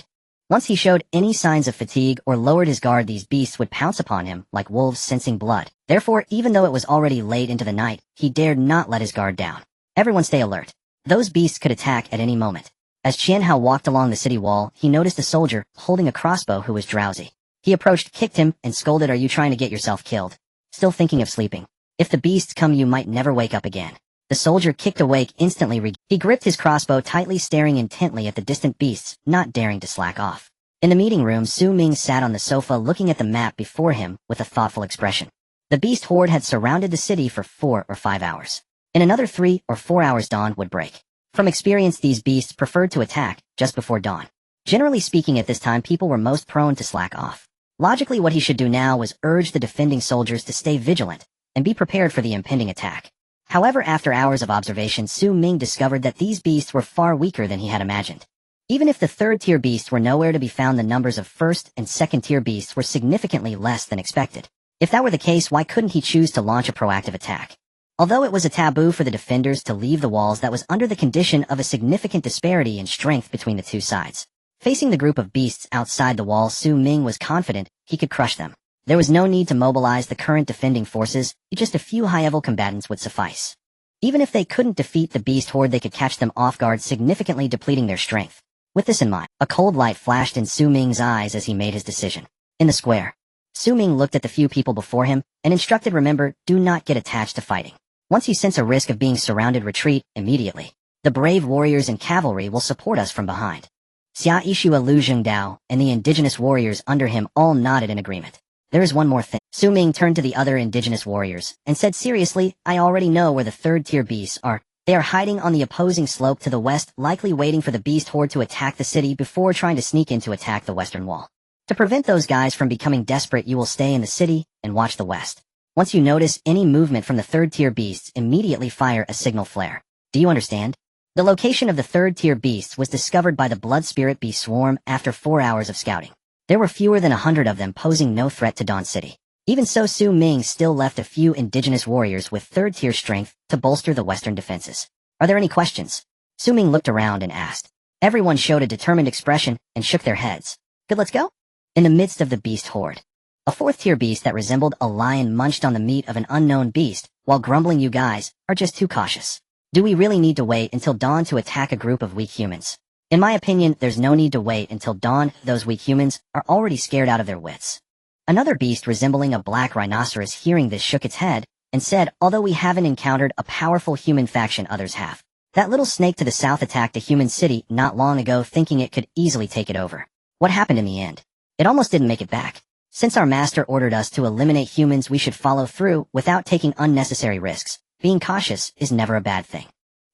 Once he showed any signs of fatigue or lowered his guard, these beasts would pounce upon him like wolves sensing blood. Therefore, even though it was already late into the night, he dared not let his guard down. Everyone stay alert. Those beasts could attack at any moment. As Qianhao walked along the city wall, he noticed a soldier holding a crossbow who was drowsy. He approached, kicked him, and scolded, "Are you trying to get yourself killed? Still thinking of sleeping? If the beasts come, you might never wake up again." The soldier kicked awake instantly. He gripped his crossbow tightly, staring intently at the distant beasts, not daring to slack off. In the meeting room, Su Ming sat on the sofa looking at the map before him with a thoughtful expression. The beast horde had surrounded the city for 4 or 5 hours. In another 3 or 4 hours, dawn would break. From experience, these beasts preferred to attack just before dawn. Generally speaking, at this time, people were most prone to slack off. Logically, what he should do now was urge the defending soldiers to stay vigilant and be prepared for the impending attack. However, after hours of observation, Su Ming discovered that these beasts were far weaker than he had imagined. Even if the 3rd-tier beasts were nowhere to be found, the numbers of 1st and 2nd-tier beasts were significantly less than expected. If that were the case, why couldn't he choose to launch a proactive attack? Although it was a taboo for the defenders to leave the walls, that was under the condition of a significant disparity in strength between the 2 sides. Facing the group of beasts outside the wall, Su Ming was confident he could crush them. There was no need to mobilize the current defending forces. Just a few high-level combatants would suffice. Even if they couldn't defeat the beast horde, they could catch them off guard, significantly depleting their strength. With this in mind, a cold light flashed in Su Ming's eyes as he made his decision. In the square, Su Ming looked at the few people before him and instructed, "Remember, do not get attached to fighting. Once you sense a risk of being surrounded, retreat immediately. The brave warriors and cavalry will support us from behind." Xia Yishua, Lu Zhengdao, and the indigenous warriors under him all nodded in agreement. "There is one more thing." Su Ming turned to the other indigenous warriors and said seriously, "I already know where the 3rd-tier beasts are. They are hiding on the opposing slope to the west, likely waiting for the beast horde to attack the city before trying to sneak in to attack the western wall. To prevent those guys from becoming desperate, you will stay in the city and watch the west. Once you notice any movement from the 3rd-tier beasts, immediately fire a signal flare. Do you understand?" The location of the 3rd-tier beasts was discovered by the blood spirit beast swarm after 4 hours of scouting. There were fewer than 100 of them, posing no threat to Dawn City. Even so, Su Ming still left a few indigenous warriors with 3rd-tier strength to bolster the western defenses. "Are there any questions?" Su Ming looked around and asked. Everyone showed a determined expression and shook their heads. "Good, let's go." In the midst of the beast horde, a 4th-tier beast that resembled a lion munched on the meat of an unknown beast while grumbling, "You guys are just too cautious. Do we really need to wait until dawn to attack a group of weak humans? In my opinion, there's no need to wait until dawn. Those weak humans are already scared out of their wits." Another beast resembling a black rhinoceros, hearing this, shook its head and said, "Although we haven't encountered a powerful human faction, others have. That little snake to the south attacked a human city not long ago thinking it could easily take it over. What happened in the end? It almost didn't make it back. Since our master ordered us to eliminate humans, we should follow through without taking unnecessary risks. Being cautious is never a bad thing.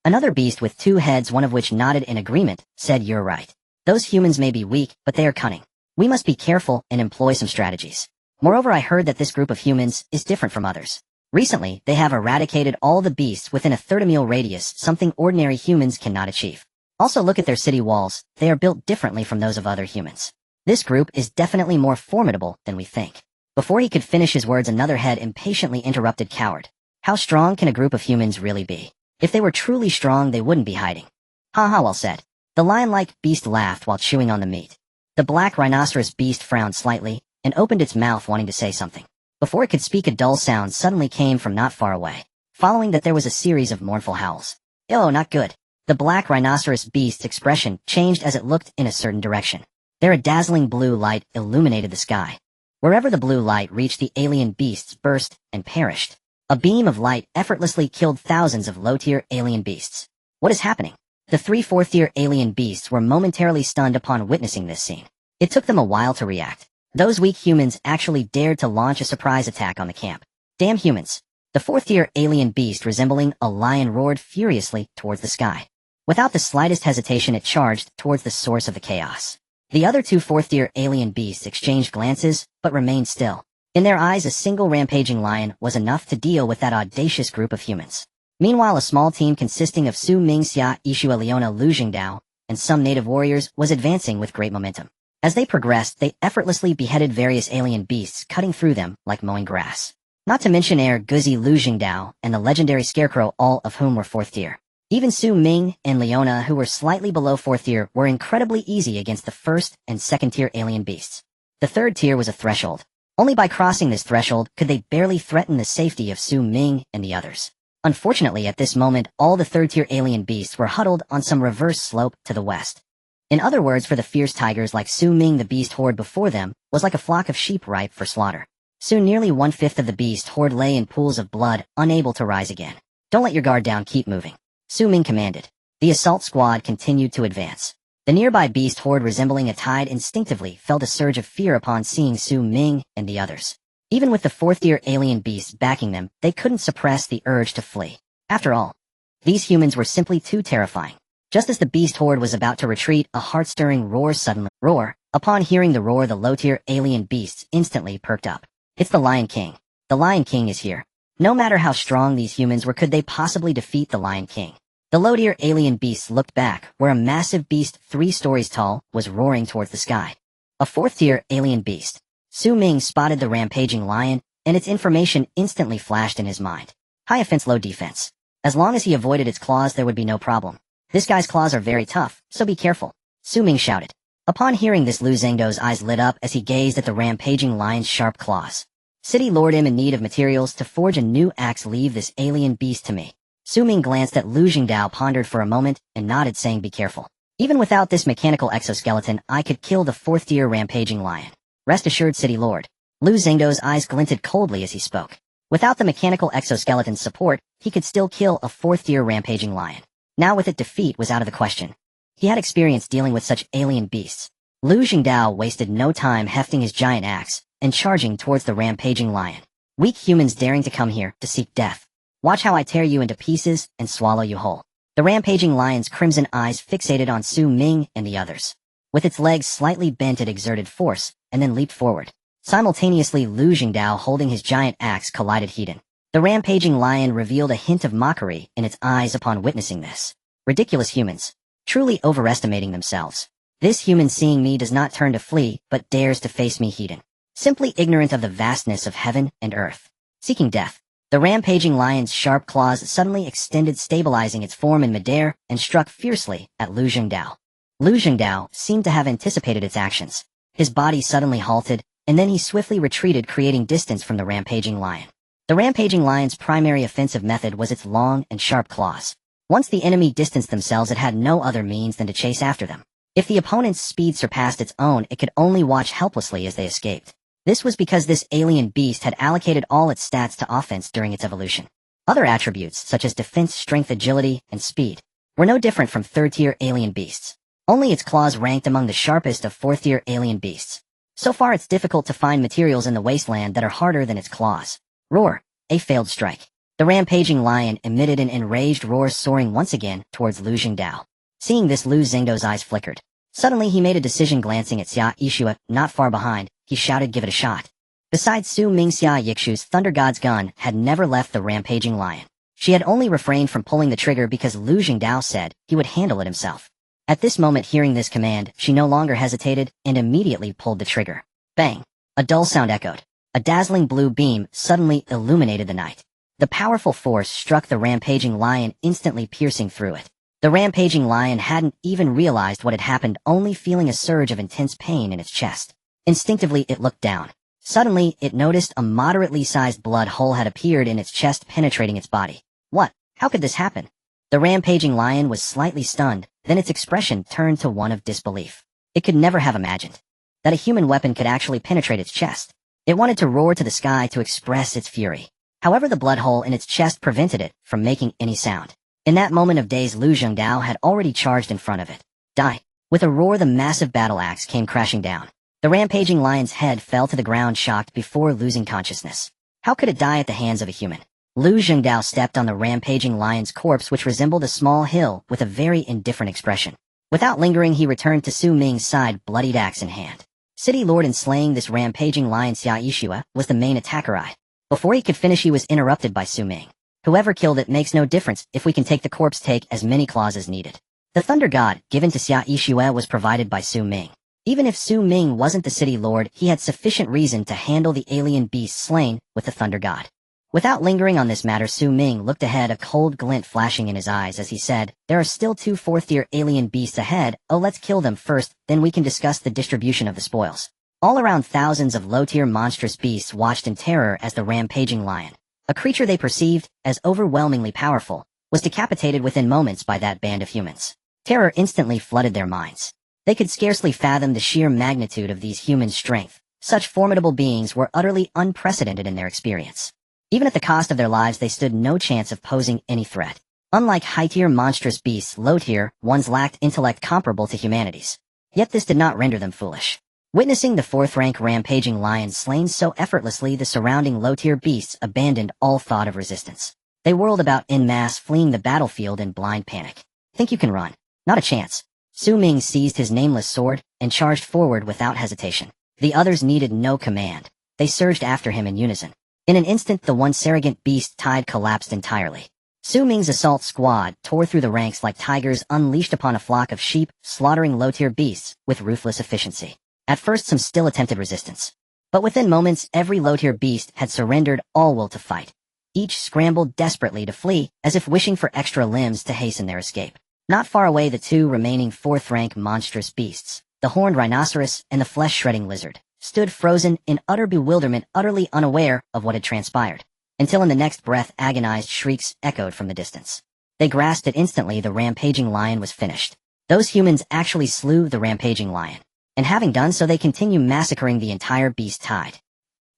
Another beast with 2 heads, one of which nodded in agreement, said, "You're right. Those humans may be weak, but they are cunning. We must be careful and employ some strategies. Moreover, I heard that this group of humans is different from others. Recently, they have eradicated all the beasts within a 30-mile radius, something ordinary humans cannot achieve. Also, look at their city walls. They are built differently from those of other humans. This group is definitely more formidable than we think." Before he could finish his words, another head impatiently interrupted, "Coward. How strong can a group of humans really be? If they were truly strong, they wouldn't be hiding." "Ha ha, well said." The lion-like beast laughed while chewing on the meat. The black rhinoceros beast frowned slightly and opened its mouth wanting to say something. Before it could speak, a dull sound suddenly came from not far away. Following that, there was a series of mournful howls. "Oh, not good." The black rhinoceros beast's expression changed as it looked in a certain direction. There a dazzling blue light illuminated the sky. Wherever the blue light reached, the alien beasts burst and perished. A beam of light effortlessly killed thousands of low-tier alien beasts. What is happening? The 3 4th-tier alien beasts were momentarily stunned upon witnessing this scene. It took them a while to react. Those weak humans actually dared to launch a surprise attack on the camp. Damn humans. The 4th-tier alien beast, resembling a lion, roared furiously towards the sky. Without the slightest hesitation, it charged towards the source of the chaos. The other 2 4th-tier alien beasts exchanged glances, but remained still. In their eyes, a single rampaging lion was enough to deal with that audacious group of humans. Meanwhile, a small team consisting of Su Ming, Xia, Ishua, Leona, Lu Jingdao, and some native warriors was advancing with great momentum. As they progressed, they effortlessly beheaded various alien beasts, cutting through them like mowing grass. Not to mention Air Guzi, Lu Jingdao, and the legendary Scarecrow, all of whom were 4th tier. Even Su Ming and Leona, who were slightly below 4th tier, were incredibly easy against the 1st and 2nd tier alien beasts. The 3rd tier was a threshold. Only by crossing this threshold could they barely threaten the safety of Su Ming and the others. Unfortunately, at this moment, all the 3rd tier alien beasts were huddled on some reverse slope to the west. In other words, for the fierce tigers like Su Ming, the beast horde before them was like a flock of sheep ripe for slaughter. Soon nearly 1/5 of the beast horde lay in pools of blood, unable to rise again. "Don't let your guard down, keep moving," Su Ming commanded. The assault squad continued to advance. The nearby beast horde, resembling a tide, instinctively felt a surge of fear upon seeing Su Ming and the others. Even with the 4th tier alien beasts backing them, they couldn't suppress the urge to flee. After all, these humans were simply too terrifying. Just as the beast horde was about to retreat, a heart-stirring roar suddenly roar. Upon hearing the roar, the low-tier alien beasts instantly perked up. "It's the Lion King. The Lion King is here." No matter how strong these humans were, could they possibly defeat the Lion King? The low-tier alien beasts looked back, where a massive beast 3 stories tall was roaring towards the sky. A 4th tier alien beast. Su Ming spotted the rampaging lion, and its information instantly flashed in his mind. High offense, low defense. As long as he avoided its claws, there would be no problem. "This guy's claws are very tough, so be careful," Su Ming shouted. Upon hearing this, Lu Zhengdo's eyes lit up as he gazed at the rampaging lion's sharp claws. "City Lord, am in need of materials to forge a new axe. Leave this alien beast to me." Su Ming glanced at Lu Jingdao, pondered for a moment, and nodded, saying, "Be careful. Even without this mechanical exoskeleton, I could kill the 4th tier rampaging lion. Rest assured, City Lord." Lu Zhengdo's eyes glinted coldly as he spoke. Without the mechanical exoskeleton's support, he could still kill a 4th tier rampaging lion. Now with it, defeat was out of the question. He had experience dealing with such alien beasts. Lu Jingdao wasted no time hefting his giant axe and charging towards the rampaging lion. "Weak humans daring to come here to seek death. Watch how I tear you into pieces and swallow you whole." The rampaging lion's crimson eyes fixated on Su Ming and the others. With its legs slightly bent, it exerted force and then leaped forward. Simultaneously, Lu Jingdao, holding his giant axe, collided head-on. The rampaging lion revealed a hint of mockery in its eyes upon witnessing this. "Ridiculous humans. Truly overestimating themselves. This human, seeing me, does not turn to flee, but dares to face me head-on. Simply ignorant of the vastness of heaven and earth. Seeking death." The rampaging lion's sharp claws suddenly extended, stabilizing its form in midair, and struck fiercely at Lu Jingdao. Lu Jingdao seemed to have anticipated its actions. His body suddenly halted, and then he swiftly retreated, creating distance from the rampaging lion. The rampaging lion's primary offensive method was its long and sharp claws. Once the enemy distanced themselves, it had no other means than to chase after them. If the opponent's speed surpassed its own, it could only watch helplessly as they escaped. This was because this alien beast had allocated all its stats to offense during its evolution. Other attributes, such as defense, strength, agility, and speed, were no different from third-tier alien beasts. Only its claws ranked among the sharpest of fourth-tier alien beasts. So far it's difficult to find materials in the wasteland that are harder than its claws. Roar. A failed strike. The rampaging lion emitted an enraged roar, soaring once again towards Lu Jingdao. Seeing this, Lu Xingdao's eyes flickered. Suddenly he made a decision. Glancing at Xia Yixue, not far behind, he shouted, "Give it a shot." Besides Su Ming, Xia Yixue's Thunder God's gun had never left the rampaging lion. She had only refrained from pulling the trigger because Lu Jingdao said he would handle it himself. At this moment, hearing this command, she no longer hesitated and immediately pulled the trigger. Bang! A dull sound echoed. A dazzling blue beam suddenly illuminated the night. The powerful force struck the rampaging lion, instantly piercing through it. The rampaging lion hadn't even realized what had happened, only feeling a surge of intense pain in its chest. Instinctively, it looked down. Suddenly, it noticed a moderately sized blood hole had appeared in its chest, penetrating its body. What? How could this happen? The rampaging lion was slightly stunned, then its expression turned to one of disbelief. It could never have imagined that a human weapon could actually penetrate its chest. It wanted to roar to the sky to express its fury. However, the blood hole in its chest prevented it from making any sound. In that moment of daze, Lu Jingdao had already charged in front of it. Die! With a roar, the massive battle axe came crashing down. The rampaging lion's head fell to the ground, shocked before losing consciousness. How could it die at the hands of a human? Lu Jingdao stepped on the rampaging lion's corpse, which resembled a small hill, with a very indifferent expression. Without lingering, he returned to Su Ming's side, bloodied axe in hand. City Lord, in slaying this rampaging lion, Xia Yixue was the main attacker. Before he could finish, he was interrupted by Su Ming. Whoever killed it makes no difference if we can take the corpse. Take as many claws as needed. The Thunder God given to Xia Yixue was provided by Su Ming. Even if Su Ming wasn't the City Lord, he had sufficient reason to handle the alien beast slain with the Thunder God. Without lingering on this matter, Su Ming looked ahead, a cold glint flashing in his eyes as he said, "There are still 2 fourth-tier alien beasts ahead. Oh, let's kill them first, then we can discuss the distribution of the spoils." All around, thousands of low-tier monstrous beasts watched in terror as the rampaging lion, a creature they perceived as overwhelmingly powerful, was decapitated within moments by that band of humans. Terror instantly flooded their minds. They could scarcely fathom the sheer magnitude of these humans' strength. Such formidable beings were utterly unprecedented in their experience. Even at the cost of their lives, they stood no chance of posing any threat. Unlike high-tier monstrous beasts, low-tier ones lacked intellect comparable to humanity's. Yet this did not render them foolish. Witnessing the 4th-rank rampaging lion slain so effortlessly, the surrounding low-tier beasts abandoned all thought of resistance. They whirled about en masse, fleeing the battlefield in blind panic. Think you can run? Not a chance. Su Ming seized his nameless sword and charged forward without hesitation. The others needed no command. They surged after him in unison. In an instant, the once arrogant beast tide collapsed entirely. Su Ming's assault squad tore through the ranks like tigers unleashed upon a flock of sheep, slaughtering low-tier beasts with ruthless efficiency. At first, some still attempted resistance. But within moments, every low-tier beast had surrendered, all will to fight. Each scrambled desperately to flee, as if wishing for extra limbs to hasten their escape. Not far away, the 2 remaining 4th-rank monstrous beasts, the horned rhinoceros and the flesh-shredding lizard, stood frozen in utter bewilderment, utterly unaware of what had transpired, until in the next breath agonized shrieks echoed from the distance. They grasped it instantly. The rampaging lion was finished. Those humans actually slew the rampaging lion, and having done so, they continue massacring the entire beast tide.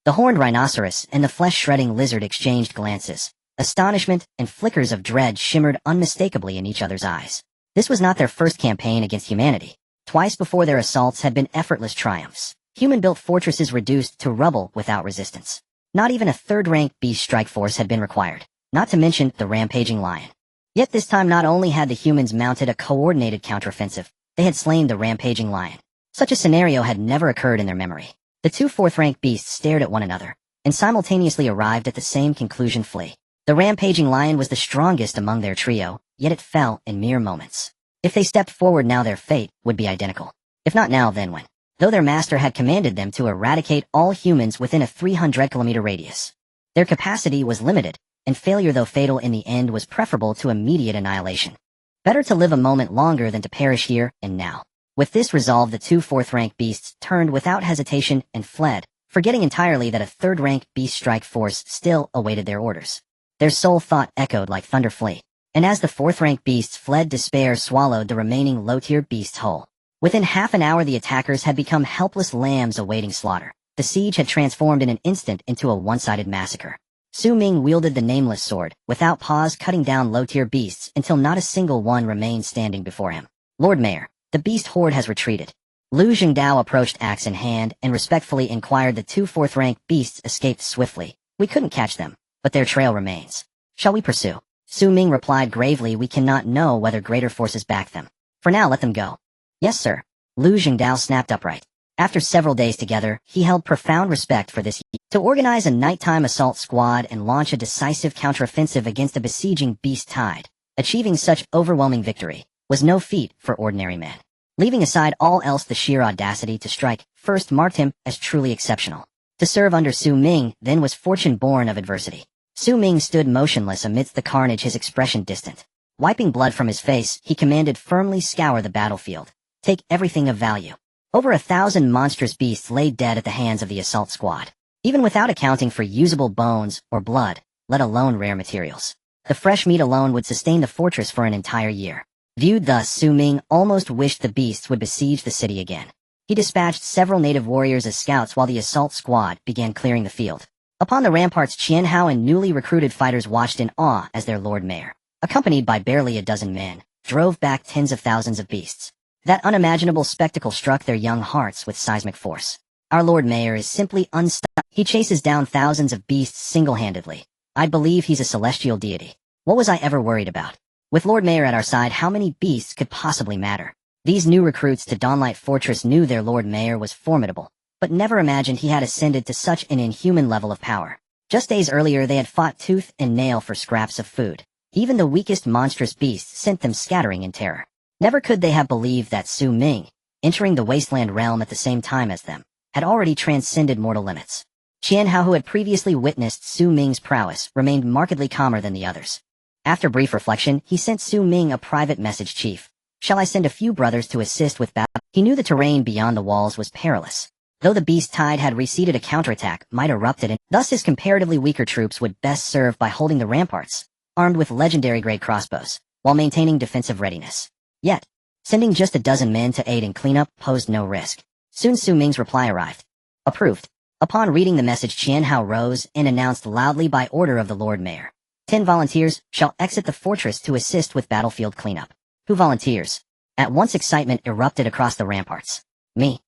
The horned rhinoceros and the flesh-shredding lizard exchanged glances. Astonishment and flickers of dread shimmered unmistakably in each other's eyes. This was not their first campaign against humanity. Twice before, their assaults had been effortless triumphs. Human-built fortresses reduced to rubble without resistance. Not even a 3rd-rank beast strike force had been required, not to mention the rampaging lion. Yet this time, not only had the humans mounted a coordinated counteroffensive, they had slain the rampaging lion. Such a scenario had never occurred in their memory. The 2 4th-rank beasts stared at one another, and simultaneously arrived at the same conclusion: flee. The rampaging lion was the strongest among their trio, yet it fell in mere moments. If they stepped forward now, their fate would be identical. If not now, then when? Though their master had commanded them to eradicate all humans within a 300-kilometer radius. Their capacity was limited, and failure, though fatal in the end, was preferable to immediate annihilation. Better to live a moment longer than to perish here and now. With this resolve, the 2 4th-rank beasts turned without hesitation and fled, forgetting entirely that a 3rd-rank beast strike force still awaited their orders. Their sole thought echoed like thunder: flee. And as the 4th-rank beasts fled, despair swallowed the remaining low-tier beasts whole. Within half an hour, the attackers had become helpless lambs awaiting slaughter. The siege had transformed in an instant into a one-sided massacre. Su Ming wielded the nameless sword, without pause cutting down low-tier beasts until not a single one remained standing before him. Lord Mayor, the beast horde has retreated. Lu Jingdao approached axe in hand and respectfully inquired. The two fourth-rank beasts escaped swiftly. We couldn't catch them, but their trail remains. Shall we pursue? Su Ming replied gravely. We cannot know whether greater forces back them. For now, let them go. Yes, sir. Lu Jingdao snapped upright. After several days together, he held profound respect for this. To organize a nighttime assault squad and launch a decisive counteroffensive against a besieging beast tide, achieving such overwhelming victory, was no feat for ordinary men. Leaving aside all else, the sheer audacity to strike first marked him as truly exceptional. To serve under Su Ming, then, was fortune born of adversity. Su Ming stood motionless amidst the carnage, his expression distant. Wiping blood from his face, he commanded firmly, scour the battlefield. Take everything of value. Over 1,000 monstrous beasts lay dead at the hands of the assault squad, even without accounting for usable bones or blood, let alone rare materials. The fresh meat alone would sustain the fortress for an entire year. Viewed thus, Su Ming almost wished the beasts would besiege the city again. He dispatched several native warriors as scouts while the assault squad began clearing the field. Upon the ramparts, Qianhao and newly recruited fighters watched in awe as their Lord Mayor, accompanied by barely a dozen men, drove back tens of thousands of beasts. That unimaginable spectacle struck their young hearts with seismic force. Our Lord Mayor is simply unstoppable. He chases down thousands of beasts single-handedly. I'd believe he's a celestial deity. What was I ever worried about? With Lord Mayor at our side, how many beasts could possibly matter? These new recruits to Dawnlight Fortress knew their Lord Mayor was formidable, but never imagined he had ascended to such an inhuman level of power. Just days earlier they had fought tooth and nail for scraps of food. Even the weakest monstrous beasts sent them scattering in terror. Never could they have believed that Su Ming, entering the Wasteland realm at the same time as them, had already transcended mortal limits. Qianhao, who had previously witnessed Su Ming's prowess, remained markedly calmer than the others. After brief reflection, he sent Su Ming a private message. Chief, shall I send a few brothers to assist with battle? He knew the terrain beyond the walls was perilous. Though the beast tide had receded, a counterattack might erupt and thus his comparatively weaker troops would best serve by holding the ramparts, armed with legendary-grade crossbows, while maintaining defensive readiness. Yet, sending just a dozen men to aid in cleanup posed no risk. Soon Su Ming's reply arrived. Approved. Upon reading the message, Qianhao rose and announced loudly, by order of the Lord Mayor, 10 volunteers shall exit the fortress to assist with battlefield cleanup. Who volunteers? At once excitement erupted across the ramparts. Me.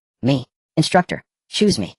Instructor, choose me.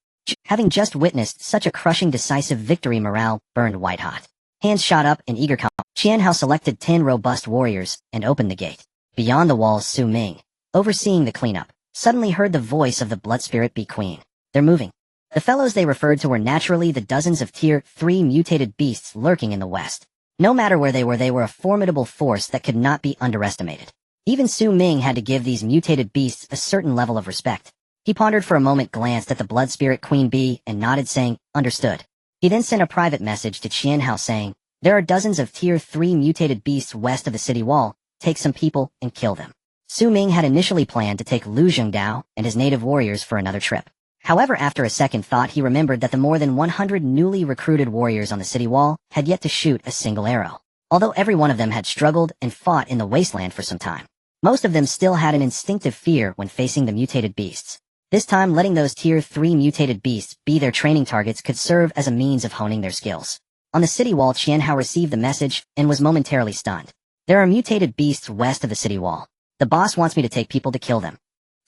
Having just witnessed such a crushing decisive victory, morale burned white-hot. Hands shot up in eager calm. Qianhao selected 10 robust warriors and opened the gate. Beyond the walls, Su Ming, overseeing the cleanup, suddenly heard the voice of the blood spirit bee queen. They're moving. The fellows they referred to were naturally the dozens of Tier 3 mutated beasts lurking in the west. No matter where they were a formidable force that could not be underestimated. Even Su Ming had to give these mutated beasts a certain level of respect. He pondered for a moment, glanced at the blood spirit queen bee, and nodded, saying, understood. He then sent a private message to Qianhao saying, there are dozens of Tier 3 mutated beasts west of the city wall. Take some people and kill them. Su Ming had initially planned to take Lu Jingdao and his native warriors for another trip. However, after a second thought, he remembered that the more than 100 newly recruited warriors on the city wall had yet to shoot a single arrow. Although every one of them had struggled and fought in the wasteland for some time, most of them still had an instinctive fear when facing the mutated beasts. This time, letting those Tier 3 mutated beasts be their training targets could serve as a means of honing their skills. On the city wall, Qianhao received the message and was momentarily stunned. There are mutated beasts west of the city wall. The boss wants me to take people to kill them.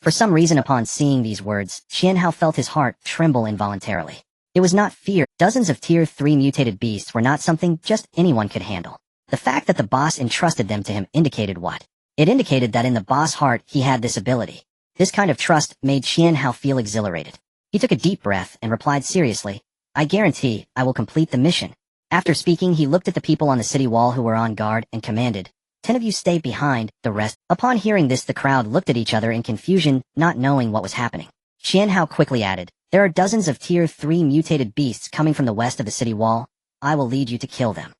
For some reason, upon seeing these words, Qianhao felt his heart tremble involuntarily. It was not fear. Dozens of Tier 3 mutated beasts were not something just anyone could handle. The fact that the boss entrusted them to him indicated what? It indicated that in the boss' heart he had this ability. This kind of trust made Qianhao feel exhilarated. He took a deep breath and replied seriously, I guarantee I will complete the mission. After speaking, he looked at the people on the city wall who were on guard and commanded, 10 of you stay behind, the rest. Upon hearing this, the crowd looked at each other in confusion, not knowing what was happening. Qianhao quickly added, there are dozens of Tier 3 mutated beasts coming from the west of the city wall. I will lead you to kill them.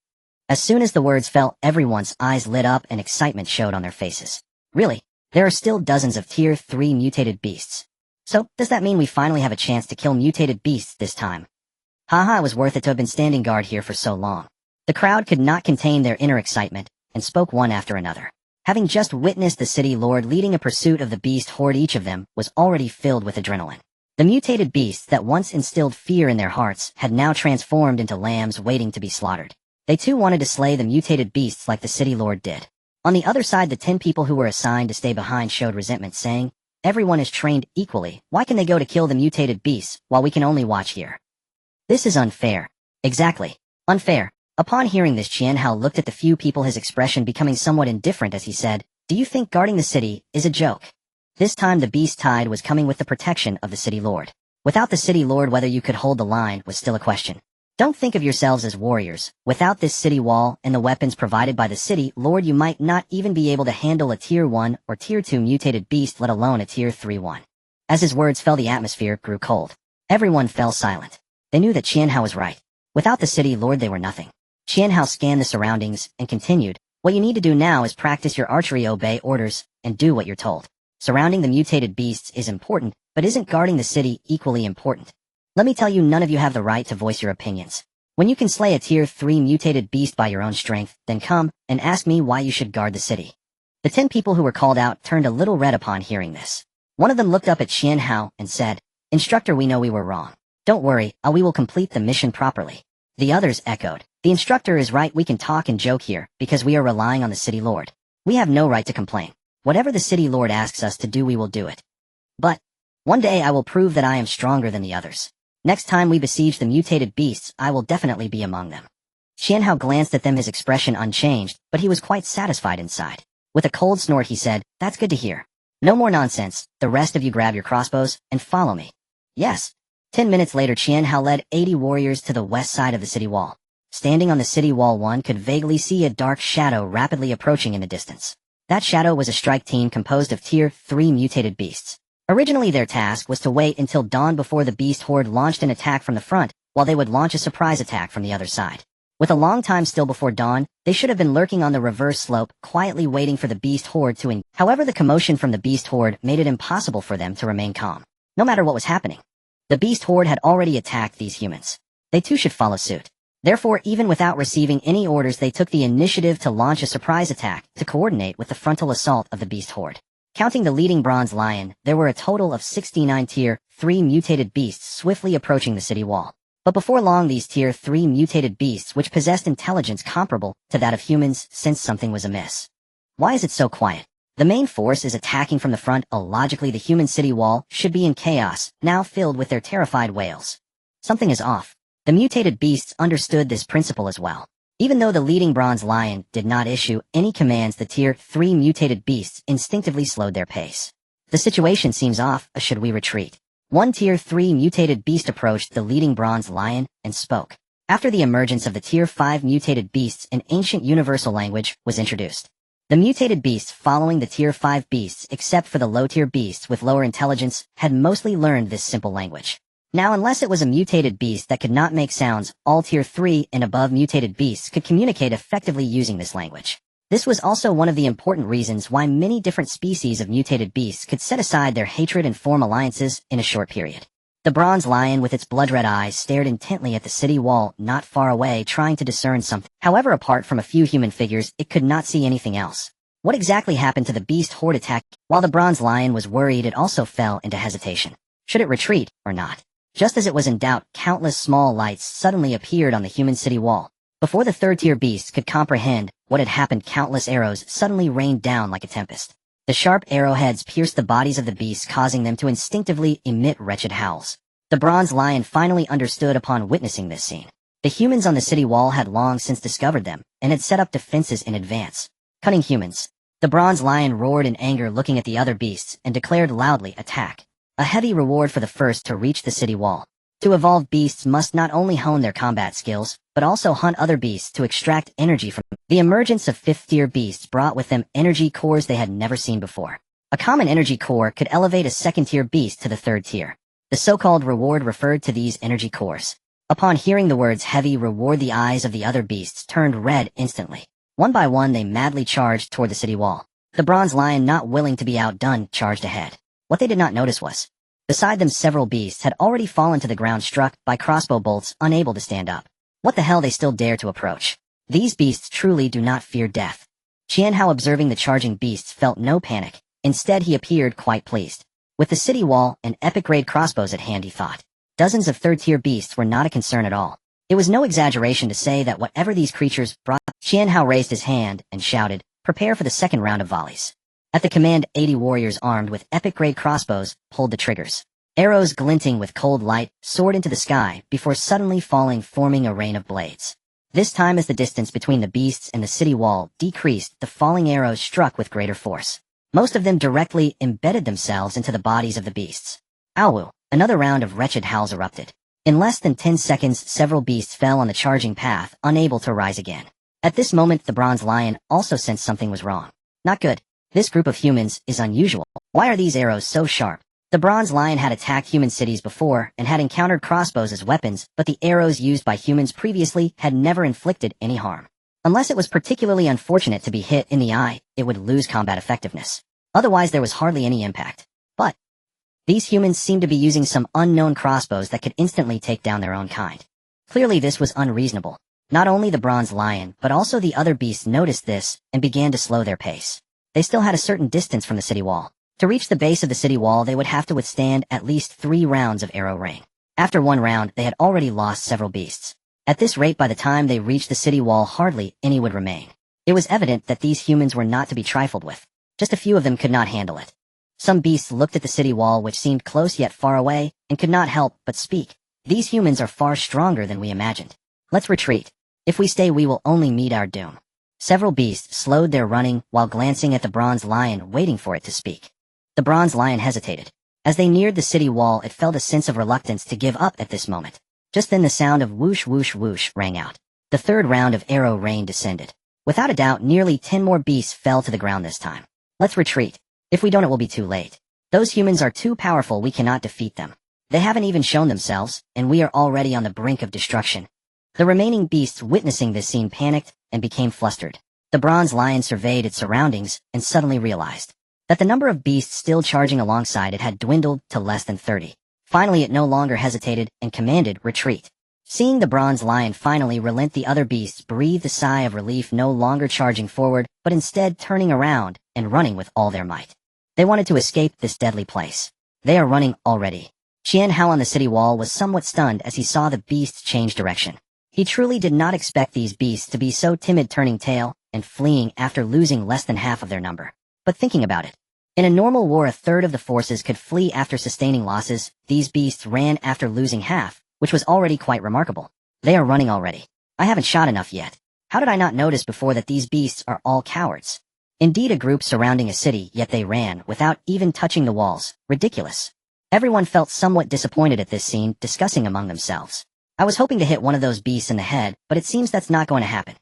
As soon as the words fell, everyone's eyes lit up and excitement showed on their faces. Really? There are still dozens of Tier 3 mutated beasts. So, does that mean we finally have a chance to kill mutated beasts this time? Haha, it was worth it to have been standing guard here for so long. The crowd could not contain their inner excitement, and spoke one after another. Having just witnessed the city lord leading a pursuit of the beast horde, each of them was already filled with adrenaline. The mutated beasts that once instilled fear in their hearts had now transformed into lambs waiting to be slaughtered. They too wanted to slay the mutated beasts like the city lord did. On the other side, the 10 people who were assigned to stay behind showed resentment, saying, "Everyone is trained equally. Why can they go to kill the mutated beasts while we can only watch here? This is unfair." Exactly. Unfair. Upon hearing this, Qianhao looked at the few people, his expression becoming somewhat indifferent as he said, "Do you think guarding the city is a joke?" This time the beast tide was coming with the protection of the city lord. Without the city lord, whether you could hold the line was still a question. Don't think of yourselves as warriors. Without this city wall and the weapons provided by the city lord, you might not even be able to handle a tier 1 or tier 2 mutated beast, let alone a tier 3 one. As his words fell, the atmosphere grew cold. Everyone fell silent. They knew that Qianhao was right. Without the city lord, they were nothing. Qianhao scanned the surroundings and continued, "What you need to do now is practice your archery, obey orders, and do what you're told. Surrounding the mutated beasts is important, but isn't guarding the city equally important? Let me tell you, none of you have the right to voice your opinions. When you can slay a tier 3 mutated beast by your own strength, then come and ask me why you should guard the city." The 10 people who were called out turned a little red upon hearing this. One of them looked up at Qianhao and said, "Instructor, we know we were wrong. Don't worry, we will complete the mission properly." The others echoed, "The instructor is right. We can talk and joke here because we are relying on the city lord. We have no right to complain. Whatever the city lord asks us to do, we will do it. But one day I will prove that I am stronger than the others. Next time we besiege the mutated beasts, I will definitely be among them." Qianhao glanced at them, his expression unchanged, but he was quite satisfied inside. With a cold snort, he said, "That's good to hear. No more nonsense. The rest of you grab your crossbows and follow me." "Yes." 10 minutes later, Qianhao led 80 warriors to the west side of the city wall. Standing on the city wall, one could vaguely see a dark shadow rapidly approaching in the distance. That shadow was a strike team composed of tier 3 mutated beasts. Originally, their task was to wait until dawn before the beast horde launched an attack from the front, while they would launch a surprise attack from the other side. With a long time still before dawn, they should have been lurking on the reverse slope, quietly waiting for the beast horde to engage. However, the commotion from the beast horde made it impossible for them to remain calm, no matter what was happening. The beast horde had already attacked these humans. They too should follow suit. Therefore, even without receiving any orders, they took the initiative to launch a surprise attack to coordinate with the frontal assault of the beast horde. Counting the leading bronze lion, there were a total of 69 tier 3 mutated beasts swiftly approaching the city wall. But before long, these tier 3 mutated beasts, which possessed intelligence comparable to that of humans, sensed something was amiss. Why is it so quiet? The main force is attacking from the front. Logically, the human city wall should be in chaos, now filled with their terrified wails. Something is off. The mutated beasts understood this principle as well. Even though the leading bronze lion did not issue any commands, the tier 3 mutated beasts instinctively slowed their pace. The situation seems off. Should we retreat? One tier 3 mutated beast approached the leading bronze lion and spoke. After the emergence of the tier 5 mutated beasts, an ancient universal language was introduced. The mutated beasts following the tier 5 beasts, except for the low-tier beasts with lower intelligence, had mostly learned this simple language. Now, unless it was a mutated beast that could not make sounds, all tier 3 and above mutated beasts could communicate effectively using this language. This was also one of the important reasons why many different species of mutated beasts could set aside their hatred and form alliances in a short period. The bronze lion with its blood-red eyes stared intently at the city wall not far away, trying to discern something. However, apart from a few human figures, it could not see anything else. What exactly happened to the beast horde attack? While the bronze lion was worried, it also fell into hesitation. Should it retreat or not? Just as it was in doubt, countless small lights suddenly appeared on the human city wall. Before the third-tier beasts could comprehend what had happened, countless arrows suddenly rained down like a tempest. The sharp arrowheads pierced the bodies of the beasts, causing them to instinctively emit wretched howls. The bronze lion finally understood upon witnessing this scene. The humans on the city wall had long since discovered them, and had set up defenses in advance. Cunning humans. The bronze lion roared in anger, looking at the other beasts, and declared loudly, "Attack." A heavy reward for the first to reach the city wall. To evolve, beasts must not only hone their combat skills, but also hunt other beasts to extract energy from them. The emergence of 5th-tier beasts brought with them energy cores they had never seen before. A common energy core could elevate a 2nd-tier beast to the 3rd tier. The so-called reward referred to these energy cores. Upon hearing the words heavy reward, the eyes of the other beasts turned red instantly. One by one, they madly charged toward the city wall. The bronze lion, not willing to be outdone, charged ahead. What they did not notice was, beside them, several beasts had already fallen to the ground, struck by crossbow bolts, unable to stand up. What the hell, they still dare to approach? These beasts truly do not fear death. Qianhao, observing the charging beasts, felt no panic. Instead, he appeared quite pleased. With the city wall and epic-grade crossbows at hand, he thought. Dozens of third-tier beasts were not a concern at all. It was no exaggeration to say that whatever these creatures brought, Qianhao raised his hand and shouted, "Prepare for the second round of volleys." At the command, 80 warriors armed with epic-grade crossbows pulled the triggers. Arrows glinting with cold light soared into the sky before suddenly falling, forming a rain of blades. This time, as the distance between the beasts and the city wall decreased, the falling arrows struck with greater force. Most of them directly embedded themselves into the bodies of the beasts. Ow! Another round of wretched howls erupted. In less than 10 seconds, several beasts fell on the charging path, unable to rise again. At this moment, the bronze lion also sensed something was wrong. Not good. This group of humans is unusual. Why are these arrows so sharp? The bronze lion had attacked human cities before and had encountered crossbows as weapons, but the arrows used by humans previously had never inflicted any harm. Unless it was particularly unfortunate to be hit in the eye, it would lose combat effectiveness. Otherwise, there was hardly any impact. But these humans seemed to be using some unknown crossbows that could instantly take down their own kind. Clearly, this was unreasonable. Not only the bronze lion, but also the other beasts noticed this and began to slow their pace. They still had a certain distance from the city wall. To reach the base of the city wall, they would have to withstand at least 3 rounds of arrow rain. After one round, they had already lost several beasts. At this rate, by the time they reached the city wall, hardly any would remain. It was evident that these humans were not to be trifled with. Just a few of them could not handle it. Some beasts looked at the city wall, which seemed close yet far away, and could not help but speak. These humans are far stronger than we imagined. Let's retreat. If we stay, we will only meet our doom. Several beasts slowed their running while glancing at the bronze lion, waiting for it to speak. The bronze lion hesitated. As they neared the city wall, it felt a sense of reluctance to give up at this moment. Just then the sound of whoosh whoosh whoosh rang out. The third round of arrow rain descended. Without a doubt, nearly 10 more beasts fell to the ground this time. Let's retreat. If we don't, it will be too late. Those humans are too powerful, we cannot defeat them. They haven't even shown themselves, and we are already on the brink of destruction. The remaining beasts witnessing this scene panicked and became flustered. The bronze lion surveyed its surroundings and suddenly realized that the number of beasts still charging alongside it had dwindled to less than 30. Finally, it no longer hesitated and commanded retreat. Seeing the bronze lion finally relent, the other beasts breathed a sigh of relief, no longer charging forward, but instead turning around and running with all their might. They wanted to escape this deadly place. They are running already. Qianhao on the city wall was somewhat stunned as he saw the beasts change direction. He truly did not expect these beasts to be so timid, turning tail and fleeing after losing less than half of their number. But thinking about it, in a normal war, 1/3 of the forces could flee after sustaining losses. These beasts ran after losing half, which was already quite remarkable. They are running already. I haven't shot enough yet. How did I not notice before that these beasts are all cowards? Indeed, a group surrounding a city, yet they ran without even touching the walls. Ridiculous. Everyone felt somewhat disappointed at this scene, discussing among themselves. I was hoping to hit one of those beasts in the head, but it seems that's not going to happen.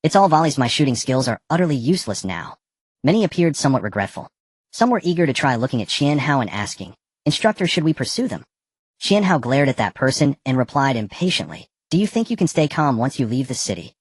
It's all volleys. My shooting skills are utterly useless now. Many appeared somewhat regretful. Some were eager to try, looking at Qianhao and asking, "Instructor, should we pursue them?" Qianhao glared at that person and replied impatiently, "Do you think you can stay calm once you leave the city?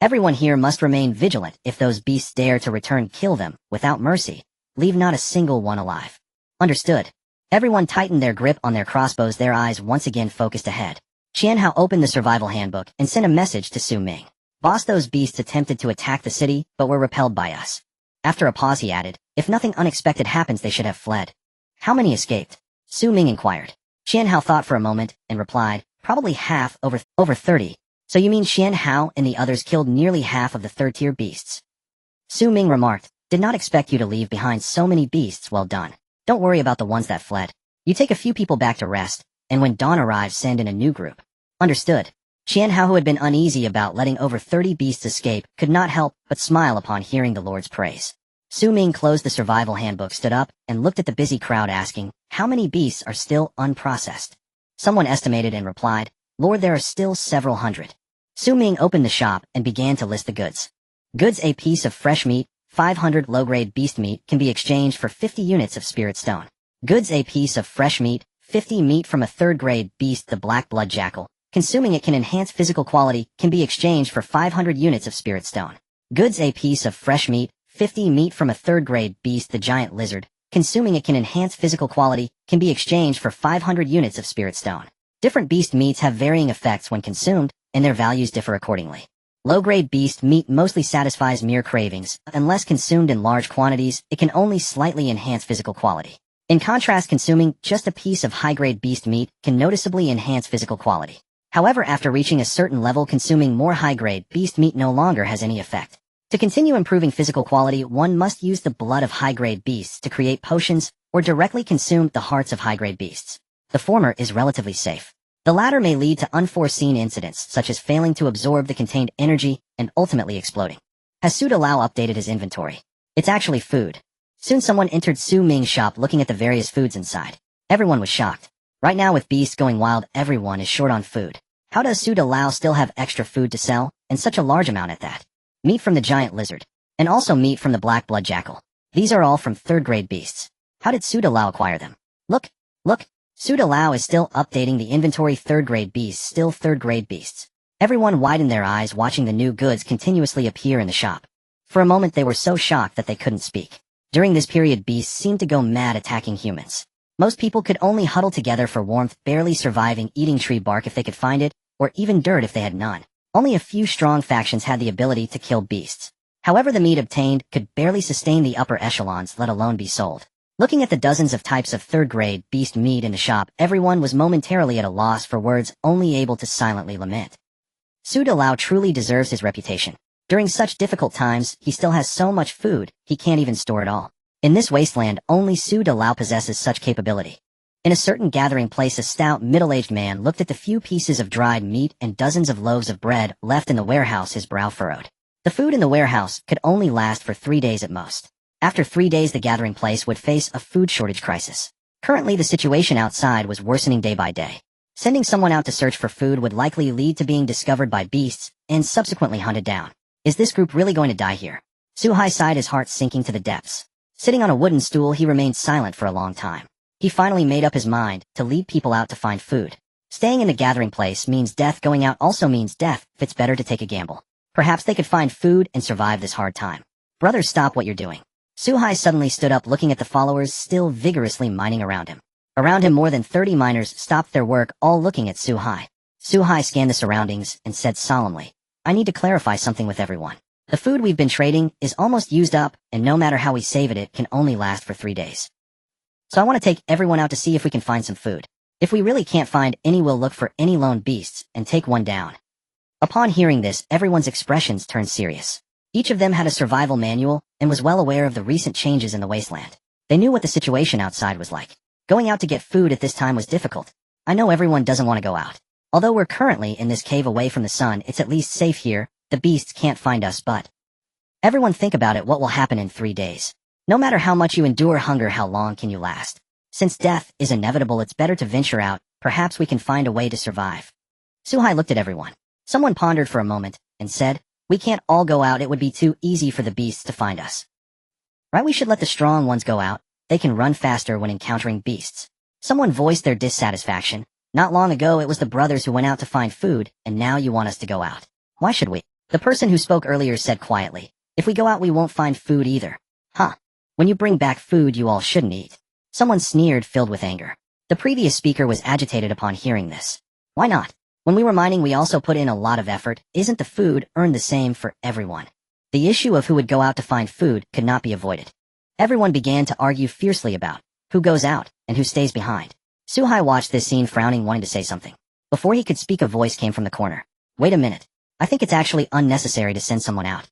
Everyone here must remain vigilant. If those beasts dare to return, kill them without mercy. Leave not a single one alive." Understood. Everyone tightened their grip on their crossbows, their eyes once again focused ahead. Qianhao opened the survival handbook and sent a message to Su Ming. "Boss, those beasts attempted to attack the city, but were repelled by us." After a pause, he added, "If nothing unexpected happens, they should have fled." "How many escaped?" Su Ming inquired. Qianhao thought for a moment and replied, "Probably half, over 30. So you mean Qianhao and the others killed nearly half of the third-tier beasts?" Su Ming remarked, "Did not expect you to leave behind so many beasts. Well done. Don't worry about the ones that fled. You take a few people back to rest, and when dawn arrives, send in a new group." Understood. Qianhao, who had been uneasy about letting over 30 beasts escape, could not help but smile upon hearing the Lord's praise. Su Ming closed the survival handbook, stood up, and looked at the busy crowd, asking, "How many beasts are still unprocessed?" Someone estimated and replied, "Lord, there are still several hundred." Su Ming opened the shop and began to list the goods. Goods: a piece of fresh meat, 500 low-grade beast meat can be exchanged for 50 units of spirit stone. Goods: a piece of fresh meat, 50 meat from a third-grade beast, the black blood jackal. Consuming it can enhance physical quality, can be exchanged for 500 units of spirit stone. Goods: a piece of fresh meat, 50 meat from a third-grade beast, the giant lizard. Consuming it can enhance physical quality, can be exchanged for 500 units of spirit stone. Different beast meats have varying effects when consumed, and their values differ accordingly. Low-grade beast meat mostly satisfies mere cravings. Unless consumed in large quantities, it can only slightly enhance physical quality. In contrast, consuming just a piece of high-grade beast meat can noticeably enhance physical quality. However, after reaching a certain level, consuming more high-grade beast meat no longer has any effect. To continue improving physical quality, one must use the blood of high-grade beasts to create potions or directly consume the hearts of high-grade beasts. The former is relatively safe. The latter may lead to unforeseen incidents, such as failing to absorb the contained energy and ultimately exploding. Has Su Dalao updated his inventory? It's actually food. Soon someone entered Su Ming's shop looking at the various foods inside. Everyone was shocked. Right now, with beasts going wild, everyone is short on food. How does Su Dalao still have extra food to sell, and such a large amount at that? Meat from the giant lizard, and also meat from the black blood jackal. These are all from third-grade beasts. How did Su Dalao acquire them? Look! Su Dalao is still updating the inventory. Third-grade beasts, still third-grade beasts. Everyone widened their eyes watching the new goods continuously appear in the shop. For a moment they were so shocked that they couldn't speak. During this period, beasts seemed to go mad, attacking humans. Most people could only huddle together for warmth, barely surviving, eating tree bark if they could find it, or even dirt if they had none. Only a few strong factions had the ability to kill beasts. However, the meat obtained could barely sustain the upper echelons, let alone be sold. Looking at the dozens of types of third-grade beast meat in the shop, everyone was momentarily at a loss for words, only able to silently lament. Su Dalao truly deserves his reputation. During such difficult times, he still has so much food, he can't even store it all. In this wasteland, only Su Dalao possesses such capability. In a certain gathering place, a stout, middle-aged man looked at the few pieces of dried meat and dozens of loaves of bread left in the warehouse, his brow furrowed. The food in the warehouse could only last for 3 days at most. After 3 days, the gathering place would face a food shortage crisis. Currently, the situation outside was worsening day by day. Sending someone out to search for food would likely lead to being discovered by beasts and subsequently hunted down. Is this group really going to die here? Suhai sighed, his heart sinking to the depths. Sitting on a wooden stool, he remained silent for a long time. He finally made up his mind to lead people out to find food. Staying in the gathering place means death. Going out also means death. It's better to take a gamble. Perhaps they could find food and survive this hard time. Brother, stop what you're doing. Suhai suddenly stood up, looking at the followers still vigorously mining around him. Around him, more than 30 miners stopped their work, all looking at Suhai. Suhai scanned the surroundings and said solemnly, I need to clarify something with everyone. The food we've been trading is almost used up, and no matter how we save it, it can only last for 3 days. So I want to take everyone out to see if we can find some food. If we really can't find any, we'll look for any lone beasts and take one down. Upon hearing this, everyone's expressions turned serious. Each of them had a survival manual and was well aware of the recent changes in the wasteland. They knew what the situation outside was like. Going out to get food at this time was difficult. I know everyone doesn't want to go out. Although we're currently in this cave away from the sun, it's at least safe here. The beasts can't find us, but everyone think about it. What will happen in 3 days? No matter how much you endure hunger, how long can you last? Since death is inevitable, it's better to venture out. Perhaps we can find a way to survive. Suhai looked at everyone. Someone pondered for a moment and said, we can't all go out. It would be too easy for the beasts to find us. Right? We should let the strong ones go out. They can run faster when encountering beasts. Someone voiced their dissatisfaction. Not long ago, it was the brothers who went out to find food, and now you want us to go out. Why should we? The person who spoke earlier said quietly, if we go out, we won't find food either. Huh. When you bring back food, you all shouldn't eat. Someone sneered, filled with anger. The previous speaker was agitated upon hearing this. Why not? When we were mining, we also put in a lot of effort. Isn't the food earned the same for everyone? The issue of who would go out to find food could not be avoided. Everyone began to argue fiercely about who goes out and who stays behind. Suhai watched this scene, frowning, wanting to say something. Before he could speak, a voice came from the corner. Wait a minute. I think it's actually unnecessary to send someone out.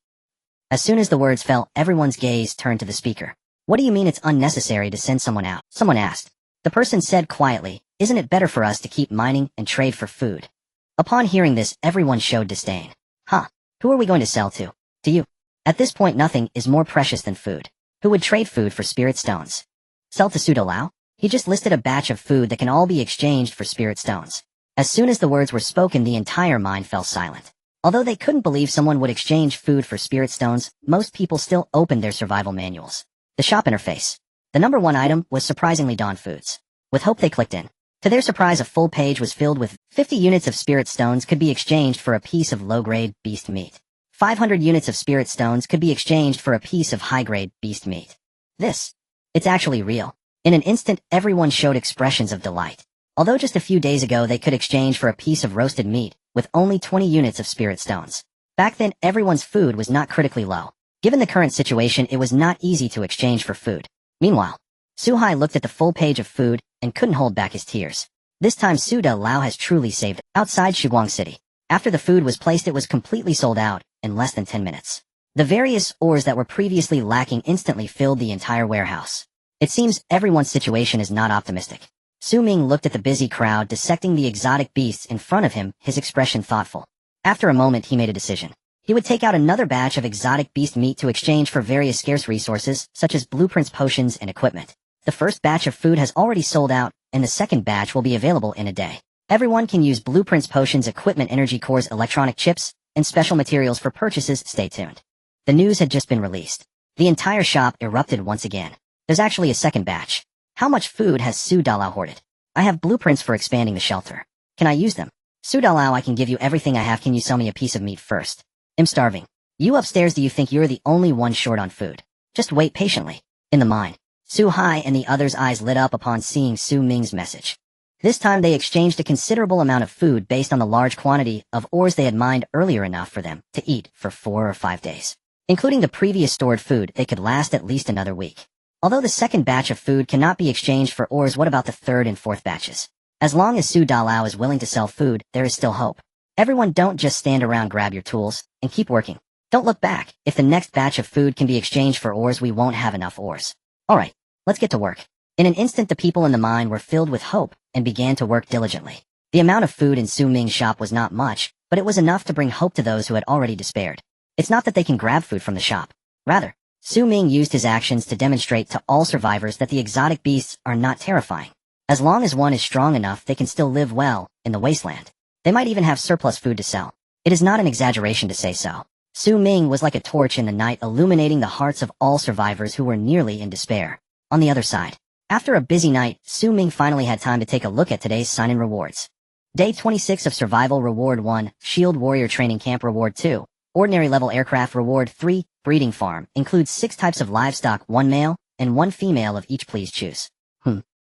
As soon as the words fell, everyone's gaze turned to the speaker. What do you mean it's unnecessary to send someone out? Someone asked. The person said quietly, isn't it better for us to keep mining and trade for food? Upon hearing this, everyone showed disdain. Huh. Who are we going to sell to? To you. At this point, nothing is more precious than food. Who would trade food for spirit stones? Sell to Su Dalao? He just listed a batch of food that can all be exchanged for spirit stones. As soon as the words were spoken, the entire mine fell silent. Although they couldn't believe someone would exchange food for spirit stones, most people still opened their survival manuals. The shop interface. The number 1 item was surprisingly Dawn Foods. With hope, they clicked in. To their surprise, a full page was filled with 50 units of spirit stones could be exchanged for a piece of low-grade beast meat. 500 units of spirit stones could be exchanged for a piece of high-grade beast meat. It's actually real. In an instant, everyone showed expressions of delight. Although just a few days ago they could exchange for a piece of roasted meat, with only 20 units of spirit stones. Back then, everyone's food was not critically low. Given the current situation, it was not easy to exchange for food. Meanwhile, Suhai looked at the full page of food and couldn't hold back his tears. This time Su De Lao has truly saved it. Outside Shiguang City. After the food was placed, it was completely sold out in less than 10 minutes. The various ores that were previously lacking instantly filled the entire warehouse. It seems everyone's situation is not optimistic. Su Ming looked at the busy crowd dissecting the exotic beasts in front of him, his expression thoughtful. After a moment he made a decision. He would take out another batch of exotic beast meat to exchange for various scarce resources, such as blueprints, potions, and equipment. The first batch of food has already sold out, and the second batch will be available in a day. Everyone can use blueprints, potions, equipment, energy cores, electronic chips, and special materials for purchases. Stay tuned. The news had just been released. The entire shop erupted once again. There's actually a second batch. How much food has Su De Lao hoarded? I have blueprints for expanding the shelter. Can I use them? Su De Lao, I can give you everything I have. Can you sell me a piece of meat first? I'm starving. You upstairs, do you think you're the only one short on food? Just wait patiently. In the mine, Su Hai and the others' eyes lit up upon seeing Su Ming's message. This time they exchanged a considerable amount of food based on the large quantity of ores they had mined earlier, enough for them to eat for 4 or 5 days. Including the previous stored food, they could last at least another week. Although the second batch of food cannot be exchanged for ores, what about the third and fourth batches? As long as Su De Lao is willing to sell food, there is still hope. Everyone, don't just stand around, grab your tools and keep working. Don't look back. If the next batch of food can be exchanged for ores, we won't have enough ores. Alright, let's get to work. In an instant the people in the mine were filled with hope and began to work diligently. The amount of food in Su Ming's shop was not much, but it was enough to bring hope to those who had already despaired. It's not that they can grab food from the shop. Rather, Su Ming used his actions to demonstrate to all survivors that the exotic beasts are not terrifying. As long as one is strong enough, they can still live well in the wasteland. They might even have surplus food to sell. It is not an exaggeration to say so. Su Ming was like a torch in the night, illuminating the hearts of all survivors who were nearly in despair. On the other side, after a busy night, Su Ming finally had time to take a look at today's sign-in rewards. Day 26 of Survival Reward 1, Shield Warrior Training Camp Reward 2, Ordinary Level Aircraft Reward 3, Breeding Farm, includes 6 types of livestock, 1 male and 1 female of each. Please choose.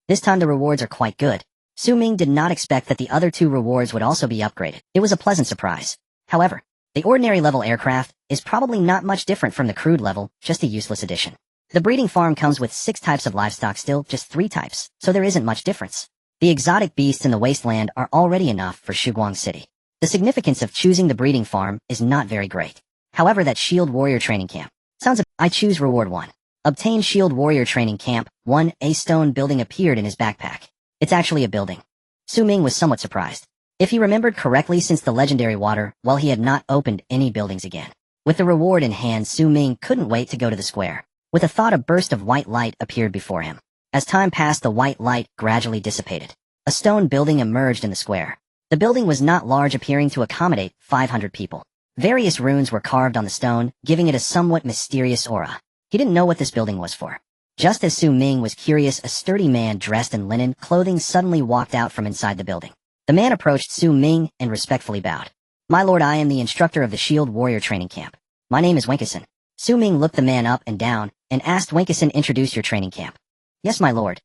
This time the rewards are quite good. Su Ming did not expect that the other 2 rewards would also be upgraded. It was a pleasant surprise. However, the ordinary level aircraft is probably not much different from the crude level, just a useless addition. The breeding farm comes with 6 types of livestock, still just 3 types, so there isn't much difference. The exotic beasts in the wasteland are already enough for Shiguang City. The significance of choosing the breeding farm is not very great. However, that Shield Warrior Training Camp sounds. I choose Reward 1. Obtain Shield Warrior Training Camp 1. A stone building appeared in his backpack. It's actually a building. Su Ming was somewhat surprised. If he remembered correctly, since the legendary water, well, he had not opened any buildings again. With the reward in hand, Su Ming couldn't wait to go to the square. With a thought, a burst of white light appeared before him. As time passed, the white light gradually dissipated. A stone building emerged in the square. The building was not large, appearing to accommodate 500 people. Various runes were carved on the stone, giving it a somewhat mysterious aura. He didn't know what this building was for. Just as Su Ming was curious, a sturdy man dressed in linen clothing suddenly walked out from inside the building. The man approached Su Ming and respectfully bowed. My lord, I am the instructor of the Shield Warrior Training Camp. My name is Wenkason. Su Ming looked the man up and down and asked Wenkason, introduce your training camp. Yes, my lord.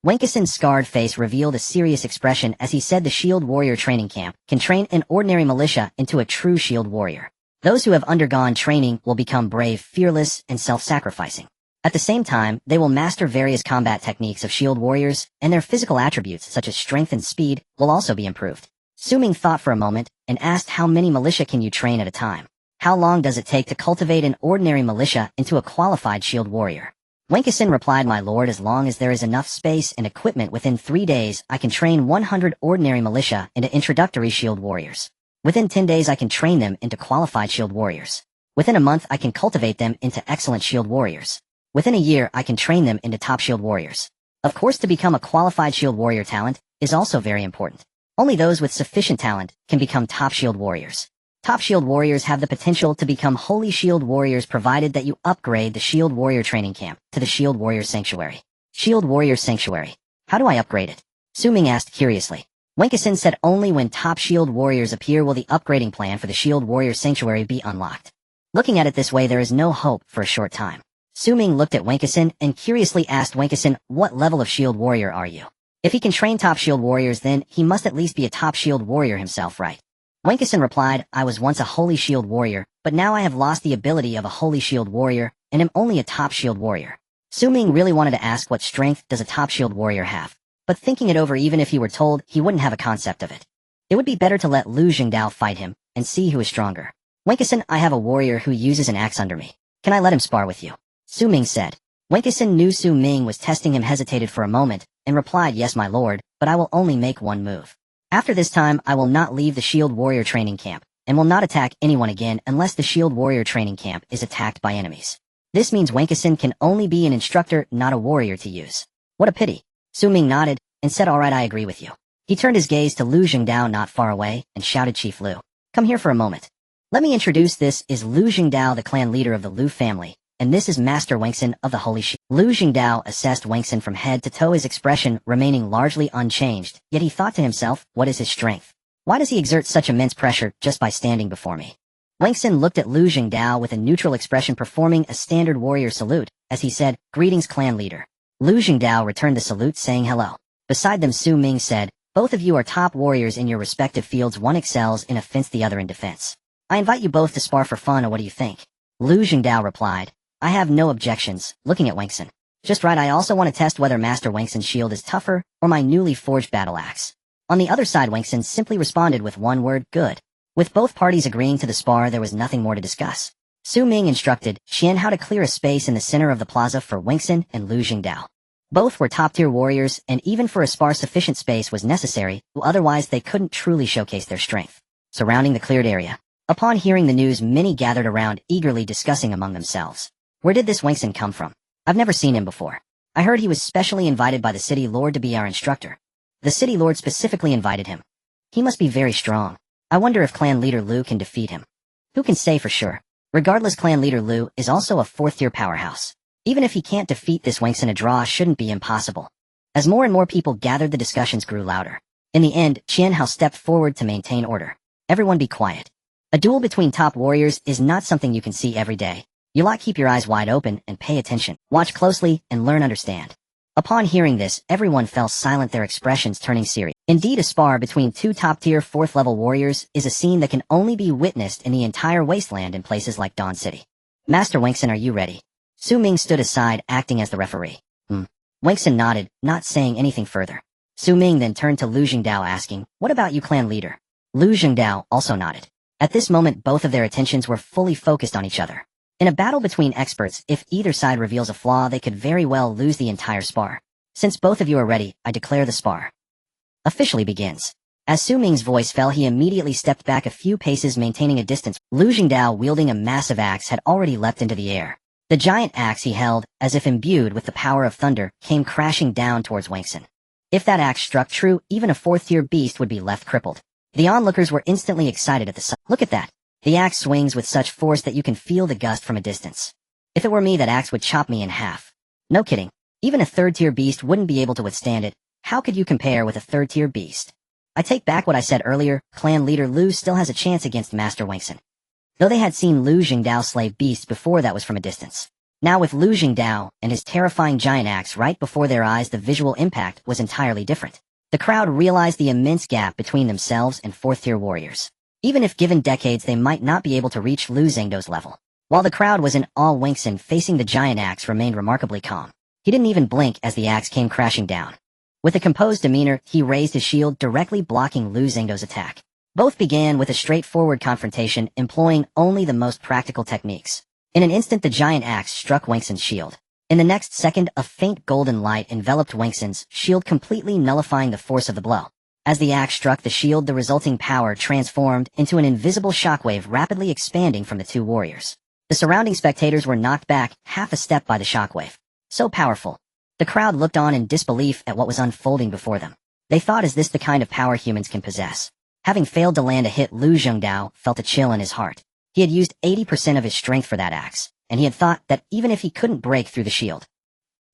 Wenkason's scarred face revealed a serious expression as he said the Shield Warrior Training Camp can train an ordinary militia into a true shield warrior. Those who have undergone training will become brave, fearless, and self-sacrificing. At the same time, they will master various combat techniques of shield warriors, and their physical attributes such as strength and speed will also be improved. Su Ming thought for a moment and asked, how many militia can you train at a time? How long does it take to cultivate an ordinary militia into a qualified shield warrior? Wenkason replied, my lord, as long as there is enough space and equipment, within 3 days I can train 100 ordinary militia into introductory shield warriors. Within 10 days I can train them into qualified shield warriors. Within a month I can cultivate them into excellent shield warriors. Within a year I can train them into top shield warriors. Of course, to become a qualified shield warrior, talent is also very important. Only those with sufficient talent can become top shield warriors. Top shield warriors have the potential to become holy shield warriors provided that you upgrade the Shield Warrior Training Camp to the Shield Warrior Sanctuary. Shield Warrior Sanctuary. How do I upgrade it? Su Ming asked curiously. Wenkason said only when top shield warriors appear will the upgrading plan for the Shield Warrior Sanctuary be unlocked. Looking at it this way, there is no hope for a short time. Su Ming looked at Wenkason and curiously asked Wenkason, what level of shield warrior are you? If he can train top shield warriors, then he must at least be a top shield warrior himself, right? Wenkason replied, I was once a holy shield warrior, but now I have lost the ability of a holy shield warrior and am only a top shield warrior. Su Ming really wanted to ask what strength does a top shield warrior have, but thinking it over, even if he were told, he wouldn't have a concept of it. It would be better to let Lu Jingdao fight him and see who is stronger. Wenkisan, I have a warrior who uses an axe under me. Can I let him spar with you? Su Ming said. Wenkisan knew Su Ming was testing him, hesitated for a moment, and replied, yes my lord, but I will only make one move. After this time I will not leave the shield warrior training camp, and will not attack anyone again unless the shield warrior training camp is attacked by enemies. This means Wenkisan can only be an instructor, not a warrior to use. What a pity. Su Ming nodded, and said alright, I agree with you. He turned his gaze to Lu Jingdao not far away, and shouted, Chief Lu, come here for a moment. Let me introduce, this is Lu Jingdao, the clan leader of the Lu family, and this is Master Wangsan of the Holy Shield. Lu Jingdao assessed Wangsan from head to toe, his expression remaining largely unchanged, yet he thought to himself, what is his strength? Why does he exert such immense pressure just by standing before me? Wangsan looked at Lu Jingdao with a neutral expression, performing a standard warrior salute, as he said, greetings clan leader. Lu Jingdao returned the salute, saying hello. Beside them Su Ming said, both of you are top warriors in your respective fields, one excels in offense, the other in defense. I invite you both to spar for fun, or what do you think? Lu Jingdao replied, I have no objections, looking at Wangsan. Just right, I also want to test whether Master Wangsan's shield is tougher, or my newly forged battle axe. On the other side Wangsan simply responded with one word, good. With both parties agreeing to the spar, there was nothing more to discuss. Su Ming instructed Qian how to clear a space in the center of the plaza for Wangsan and Lu Jingdao. Both were top-tier warriors, and even for a spar sufficient space was necessary, otherwise they couldn't truly showcase their strength. Surrounding the cleared area. Upon hearing the news, many gathered around, eagerly discussing among themselves. Where did this Wangsan come from? I've never seen him before. I heard he was specially invited by the city lord to be our instructor. The city lord specifically invited him. He must be very strong. I wonder if clan leader Lu can defeat him. Who can say for sure? Regardless, clan leader Lu is also a fourth-tier powerhouse. Even if he can't defeat this Wangsan, a draw shouldn't be impossible. As more and more people gathered, the discussions grew louder. In the end, Qian Hao stepped forward to maintain order. Everyone be quiet. A duel between top warriors is not something you can see every day. You lot keep your eyes wide open and pay attention. Watch closely and learn, understand. Upon hearing this, everyone fell silent, their expressions turning serious. Indeed, a spar between two top-tier fourth-level warriors is a scene that can only be witnessed in the entire Wasteland in places like Dawn City. Master Wangsan, are you ready? Su Ming stood aside, acting as the referee. Wangsan nodded, not saying anything further. Su Ming then turned to Lu Jingdao, asking, what about you, clan leader? Lu Jingdao also nodded. At this moment, both of their attentions were fully focused on each other. In a battle between experts, if either side reveals a flaw, they could very well lose the entire spar. Since both of you are ready, I declare the spar officially begins. As Su Ming's voice fell, he immediately stepped back a few paces, maintaining a distance. Lu Jingdao, wielding a massive axe, had already leapt into the air. The giant axe he held, as if imbued with the power of thunder, came crashing down towards Wangsan. If that axe struck true, even a fourth-tier beast would be left crippled. The onlookers were instantly excited at the sight. Look at that. The axe swings with such force that you can feel the gust from a distance. If it were me, that axe would chop me in half. No kidding. Even a third-tier beast wouldn't be able to withstand it. How could you compare with a third-tier beast? I take back what I said earlier, clan leader Lu still has a chance against Master Wangsan. Though they had seen Lu Jingdao slay beasts before, that was from a distance. Now with Lu Jingdao and his terrifying giant axe right before their eyes, the visual impact was entirely different. The crowd realized the immense gap between themselves and fourth-tier warriors. Even if given decades, they might not be able to reach Lu Zhengdo's level. While the crowd was in awe, Wangsan, facing the giant axe, remained remarkably calm. He didn't even blink as the axe came crashing down. With a composed demeanor, he raised his shield, directly blocking Lu Zhengdo's attack. Both began with a straightforward confrontation, employing only the most practical techniques. In an instant, the giant axe struck Wangsan's shield. In the next second, a faint golden light enveloped Wangsan's shield, completely nullifying the force of the blow. As the axe struck the shield, the resulting power transformed into an invisible shockwave, rapidly expanding from the two warriors. The surrounding spectators were knocked back half a step by the shockwave. So powerful. The crowd looked on in disbelief at what was unfolding before them. They thought, is this the kind of power humans can possess? Having failed to land a hit, Lu Jingdao felt a chill in his heart. He had used 80% of his strength for that axe, and he had thought that even if he couldn't break through the shield,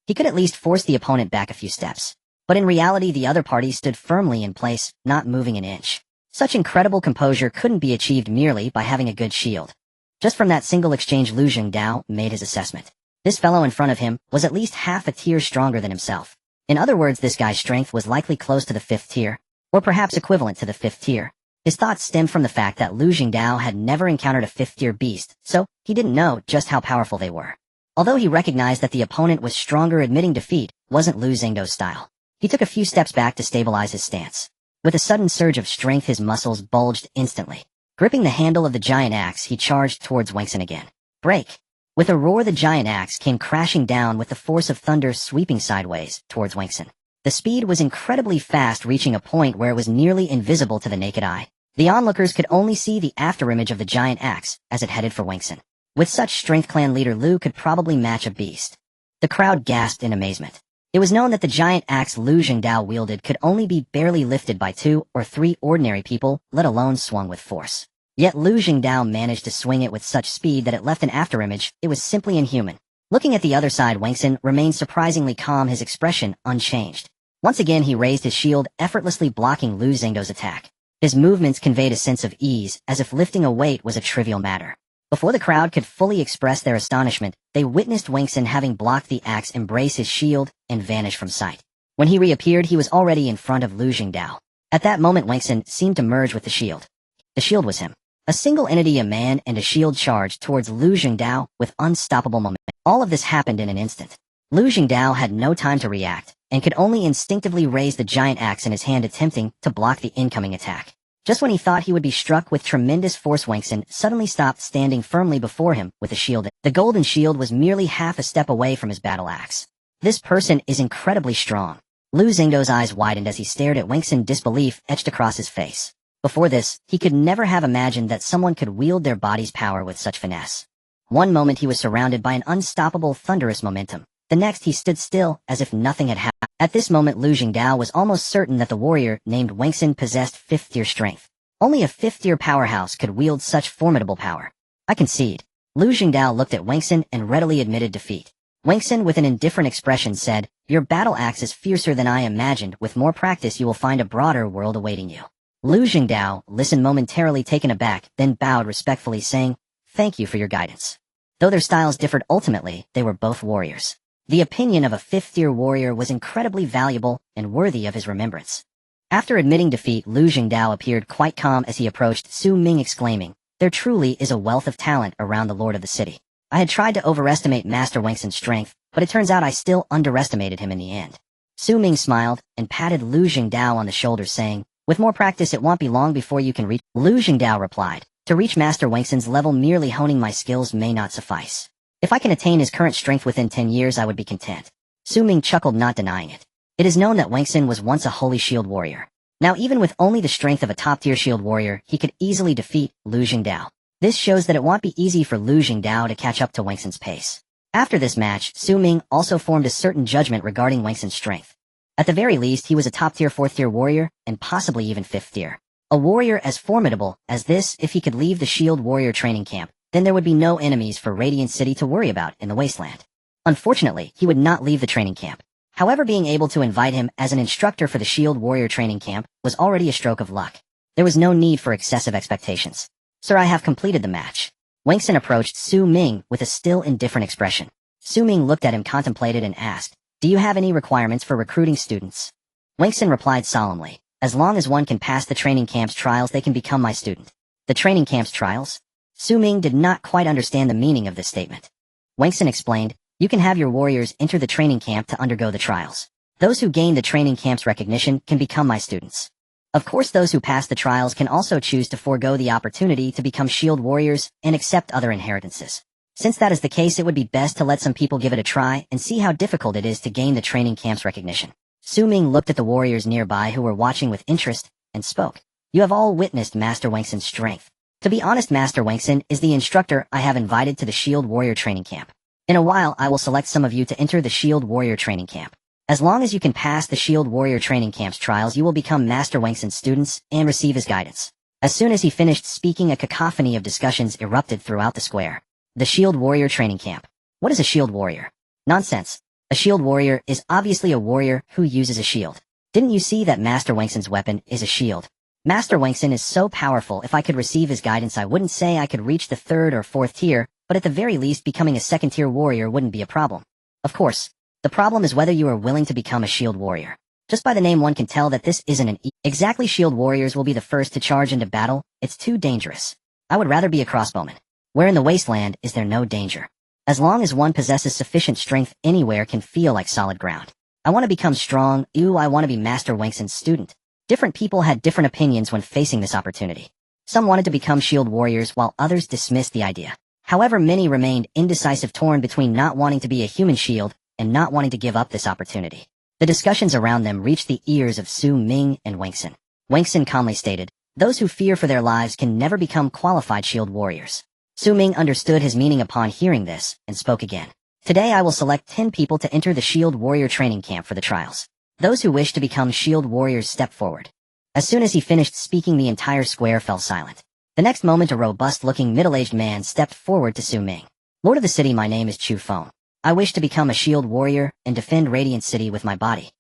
he could at least force the opponent back a few steps. But in reality, the other party stood firmly in place, not moving an inch. Such incredible composure couldn't be achieved merely by having a good shield. Just from that single exchange, Lu Jingdao made his assessment. This fellow in front of him was at least half a tier stronger than himself. In other words, this guy's strength was likely close to the 5th tier, or perhaps equivalent to the 5th tier. His thoughts stemmed from the fact that Lu Jingdao had never encountered a 5th tier beast, so he didn't know just how powerful they were. Although he recognized that the opponent was stronger, admitting defeat wasn't Lu Xingdo's style. He took a few steps back to stabilize his stance. With a sudden surge of strength, his muscles bulged instantly. Gripping the handle of the giant axe, he charged towards Wangsun again. Break! With a roar, the giant axe came crashing down with the force of thunder, sweeping sideways towards Wangsun. The speed was incredibly fast, reaching a point where it was nearly invisible to the naked eye. The onlookers could only see the afterimage of the giant axe as it headed for Wangsun. With such strength, clan leader Lu could probably match a beast. The crowd gasped in amazement. It was known that the giant axe Lu Xingdao wielded could only be barely lifted by 2 or 3 ordinary people, let alone swung with force. Yet Lu Xingdao managed to swing it with such speed that it left an afterimage. It was simply inhuman. Looking at the other side, Wangsun remained surprisingly calm, his expression unchanged. Once again, he raised his shield, effortlessly blocking Lu Xingdo's attack. His movements conveyed a sense of ease, as if lifting a weight was a trivial matter. Before the crowd could fully express their astonishment, they witnessed Wangsun, having blocked the axe, embrace his shield and vanish from sight. When he reappeared, he was already in front of Lu Xingdao. At that moment, Wangsun seemed to merge with the shield. The shield was him. A single entity, a man and a shield, charged towards Lu Xingdao with unstoppable momentum. All of this happened in an instant. Lu Xingdao had no time to react, and could only instinctively raise the giant axe in his hand, attempting to block the incoming attack. Just when he thought he would be struck with tremendous force, Wangsun suddenly stopped, standing firmly before him with a shield. The golden shield was merely half a step away from his battle axe. This person is incredibly strong. Lu Xingdo's eyes widened as he stared at Wangsun, disbelief etched across his face. Before this, he could never have imagined that someone could wield their body's power with such finesse. One moment he was surrounded by an unstoppable, thunderous momentum. The next, he stood still, as if nothing had happened. At this moment, Lu Xingdao was almost certain that the warrior named Wangsun possessed 5th-tier strength. Only a 5th-tier powerhouse could wield such formidable power. I concede. Lu Xingdao looked at Wangsun and readily admitted defeat. Wangsun, with an indifferent expression, said, "Your battle axe is fiercer than I imagined. With more practice, you will find a broader world awaiting you." Lu Xingdao listened, momentarily taken aback, then bowed respectfully, saying, "Thank you for your guidance." Though their styles differed, ultimately, they were both warriors. The opinion of a 5th-tier warrior was incredibly valuable and worthy of his remembrance. After admitting defeat, Lu Xingdao appeared quite calm as he approached Su Ming, exclaiming, "There truly is a wealth of talent around the lord of the city. I had tried to overestimate Master Wangsun's strength, but it turns out I still underestimated him in the end." Su Ming smiled and patted Lu Xingdao on the shoulder, saying, "With more practice, it won't be long before you can reach." Lu Xingdao replied, "To reach Master Wangsun's level, merely honing my skills may not suffice. If I can attain his current strength within 10 years, I would be content." Su Ming chuckled, not denying it. It is known that Wangsun was once a holy shield warrior. Now, even with only the strength of a top-tier shield warrior, he could easily defeat Lu Xingdao. This shows that it won't be easy for Lu Xingdao to catch up to Wangsun's pace. After this match, Su Ming also formed a certain judgment regarding Wangsun's strength. At the very least, he was a top-tier 4th-tier warrior, and possibly even 5th-tier. A warrior as formidable as this, if he could leave the shield warrior training camp, then there would be no enemies for Radiant City to worry about in the Wasteland. Unfortunately, he would not leave the training camp. However, being able to invite him as an instructor for the shield warrior training camp was already a stroke of luck. There was no need for excessive expectations. "Sir, I have completed the match." Wangsun approached Su Ming with a still indifferent expression. Su Ming looked at him, contemplated, and asked, "Do you have any requirements for recruiting students?" Wangsun replied solemnly, "As long as one can pass the training camp's trials, they can become my student." The training camp's trials? Su Ming did not quite understand the meaning of this statement. Wangsun explained, "You can have your warriors enter the training camp to undergo the trials. Those who gain the training camp's recognition can become my students. Of course, those who pass the trials can also choose to forego the opportunity to become shield warriors and accept other inheritances. Since that is the case, it would be best to let some people give it a try and see how difficult it is to gain the training camp's recognition." Su Ming looked at the warriors nearby who were watching with interest and spoke, "You have all witnessed Master Wangsun's strength. To be honest, Master Wangsun is the instructor I have invited to the shield warrior training camp. In a while, I will select some of you to enter the shield warrior training camp. As long as you can pass the shield warrior training camp's trials, you will become Master Wangsun's students and receive his guidance." As soon as he finished speaking, a cacophony of discussions erupted throughout the square. The shield warrior training camp. What is a shield warrior? Nonsense. A shield warrior is obviously a warrior who uses a shield. Didn't you see that Master Wangsun's weapon is a shield? Master Wangsun is so powerful, if I could receive his guidance, I wouldn't say I could reach the 3rd or 4th tier, but at the very least, becoming a 2nd-tier warrior wouldn't be a problem. Of course, the problem is whether you are willing to become a shield warrior. Just by the name, one can tell that this isn't an exactly shield warriors will be the first to charge into battle. It's too dangerous. I would rather be a crossbowman. Where in the Wasteland is there no danger? As long as one possesses sufficient strength, anywhere can feel like solid ground. I want to become strong. Ew, I want to be Master Wangson's student. Different people had different opinions when facing this opportunity. Some wanted to become shield warriors while others dismissed the idea. However, many remained indecisive, torn between not wanting to be a human shield and not wanting to give up this opportunity. The discussions around them reached the ears of Su Ming and Wangson. Wangson calmly stated, "Those who fear for their lives can never become qualified shield warriors." Su Ming understood his meaning upon hearing this and spoke again. "Today I will select 10 people to enter the shield warrior training camp for the trials. Those who wish to become shield warriors step forward." As soon as he finished speaking, the entire square fell silent. The next moment, a robust-looking middle-aged man stepped forward to Su Ming. "Lord of the city, my name is Chu Feng. I wish to become a shield warrior and defend Radiant City with my body."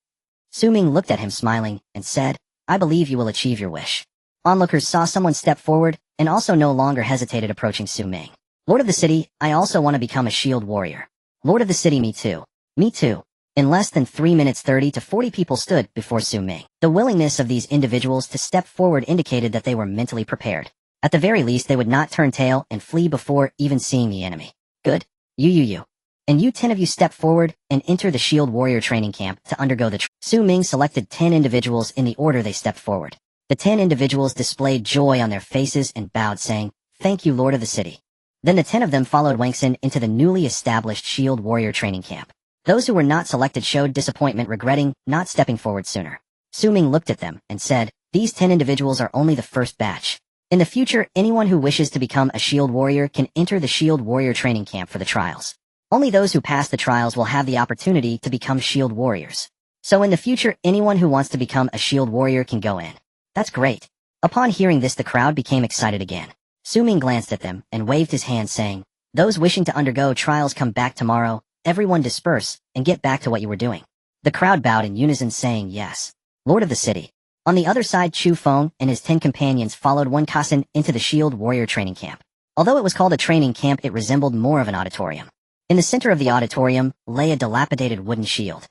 Su Ming looked at him smiling and said, "I believe you will achieve your wish." Onlookers saw someone step forward and also no longer hesitated approaching Su Ming. "Lord of the city, I also want to become a shield warrior." "Lord of the city, me too." "Me too." In less than 3 minutes, 30 to 40 people stood before Su Ming. The willingness of these individuals to step forward indicated that they were mentally prepared. At the very least, they would not turn tail and flee before even seeing the enemy. "Good. You. And you 10 of you step forward and enter the shield warrior training camp to undergo the Su Ming selected 10 individuals in the order they stepped forward. The 10 individuals displayed joy on their faces and bowed, saying, "Thank you, Lord of the city." Then the 10 of them followed Wangson into the newly established shield warrior training camp. Those who were not selected showed disappointment, regretting not stepping forward sooner. Su Ming looked at them and said, "These 10 individuals are only the first batch. In the future, anyone who wishes to become a shield warrior can enter the shield warrior training camp for the trials. Only those who pass the trials will have the opportunity to become shield warriors. So in the future, anyone who wants to become a shield warrior can go in." "That's great." Upon hearing this, the crowd became excited again. Su Ming glanced at them and waved his hand, saying, "Those wishing to undergo trials come back tomorrow. Everyone disperse and get back to what you were doing." The crowd bowed in unison, saying, "Yes, Lord of the city." On the other side, Chu Feng and his 10 companions followed Wen Kassen into the shield warrior training camp. Although it was called a training camp, it resembled more of an auditorium. In the center of the auditorium lay a dilapidated wooden shield.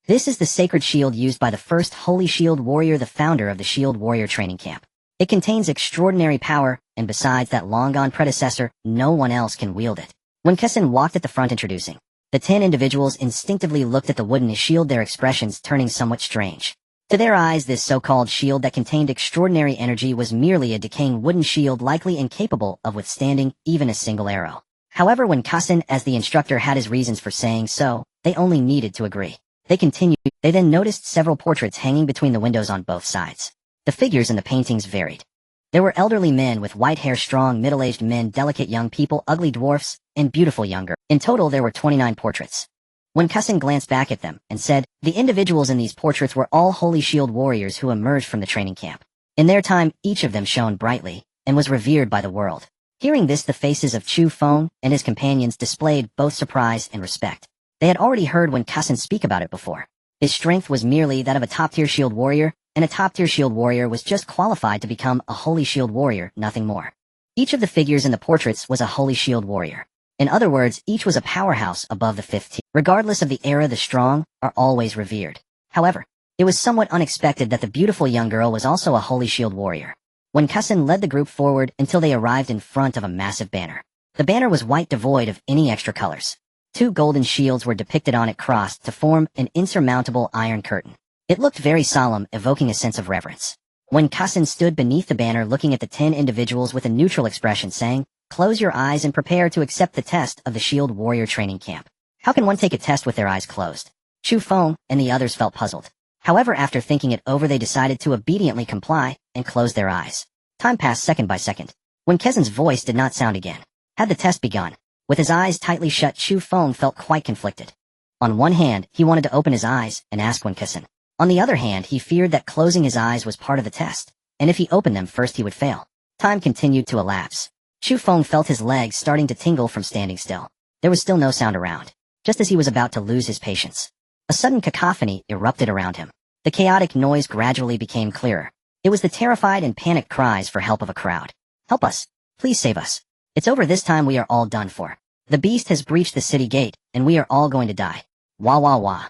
This is the sacred shield used by the first holy shield warrior, the founder of the shield warrior training camp. It contains extraordinary power, and besides that long-gone predecessor, no one else can wield it. When Kassen walked at the front introducing, the 10 individuals instinctively looked at the wooden shield, their expressions turning somewhat strange. To their eyes, this so-called shield that contained extraordinary energy was merely a decaying wooden shield, likely incapable of withstanding even a single arrow. However, when Kassen, as the instructor, had his reasons for saying so, they only needed to agree. They continued. They then noticed several portraits hanging between the windows on both sides. The figures in the paintings varied. There were elderly men with white hair, strong middle-aged men, delicate young people, ugly dwarfs, and beautiful young girls. In total, there were 29 portraits. When Kassen glanced back at them and said, "The individuals in these portraits were all holy shield warriors who emerged from the training camp. In their time, each of them shone brightly and was revered by the world." Hearing this, the faces of Chu Feng and his companions displayed both surprise and respect. They had already heard Wen Kassen speak about it before. His strength was merely that of a top-tier shield warrior, and a top-tier shield warrior was just qualified to become a holy shield warrior, nothing more. Each of the figures in the portraits was a holy shield warrior. In other words, each was a powerhouse above the 5th tier. Regardless of the era, the strong are always revered. However, it was somewhat unexpected that the beautiful young girl was also a holy shield warrior. When Kassen led the group forward until they arrived in front of a massive banner. The banner was white, devoid of any extra colors. 2 golden shields were depicted on it, crossed to form an insurmountable iron curtain. It looked very solemn, evoking a sense of reverence. When Kassen stood beneath the banner looking at the 10 individuals with a neutral expression, saying, "Close your eyes and prepare to accept the test of the shield warrior training camp." How can one take a test with their eyes closed? Chu Feng and the others felt puzzled. However, after thinking it over, they decided to obediently comply and close their eyes. Time passed second by second. When Kessen's voice did not sound again. Had the test begun? With his eyes tightly shut, Chu Feng felt quite conflicted. On one hand, he wanted to open his eyes and ask Wen Kassen. On the other hand, he feared that closing his eyes was part of the test, and if he opened them first, he would fail. Time continued to elapse. Chu Feng felt his legs starting to tingle from standing still. There was still no sound around. Just as he was about to lose his patience, a sudden cacophony erupted around him. The chaotic noise gradually became clearer. It was the terrified and panicked cries for help of a crowd. "Help us! Please save us! It's over this time, we are all done for. The beast has breached the city gate, and we are all going to die. Wah wah wah."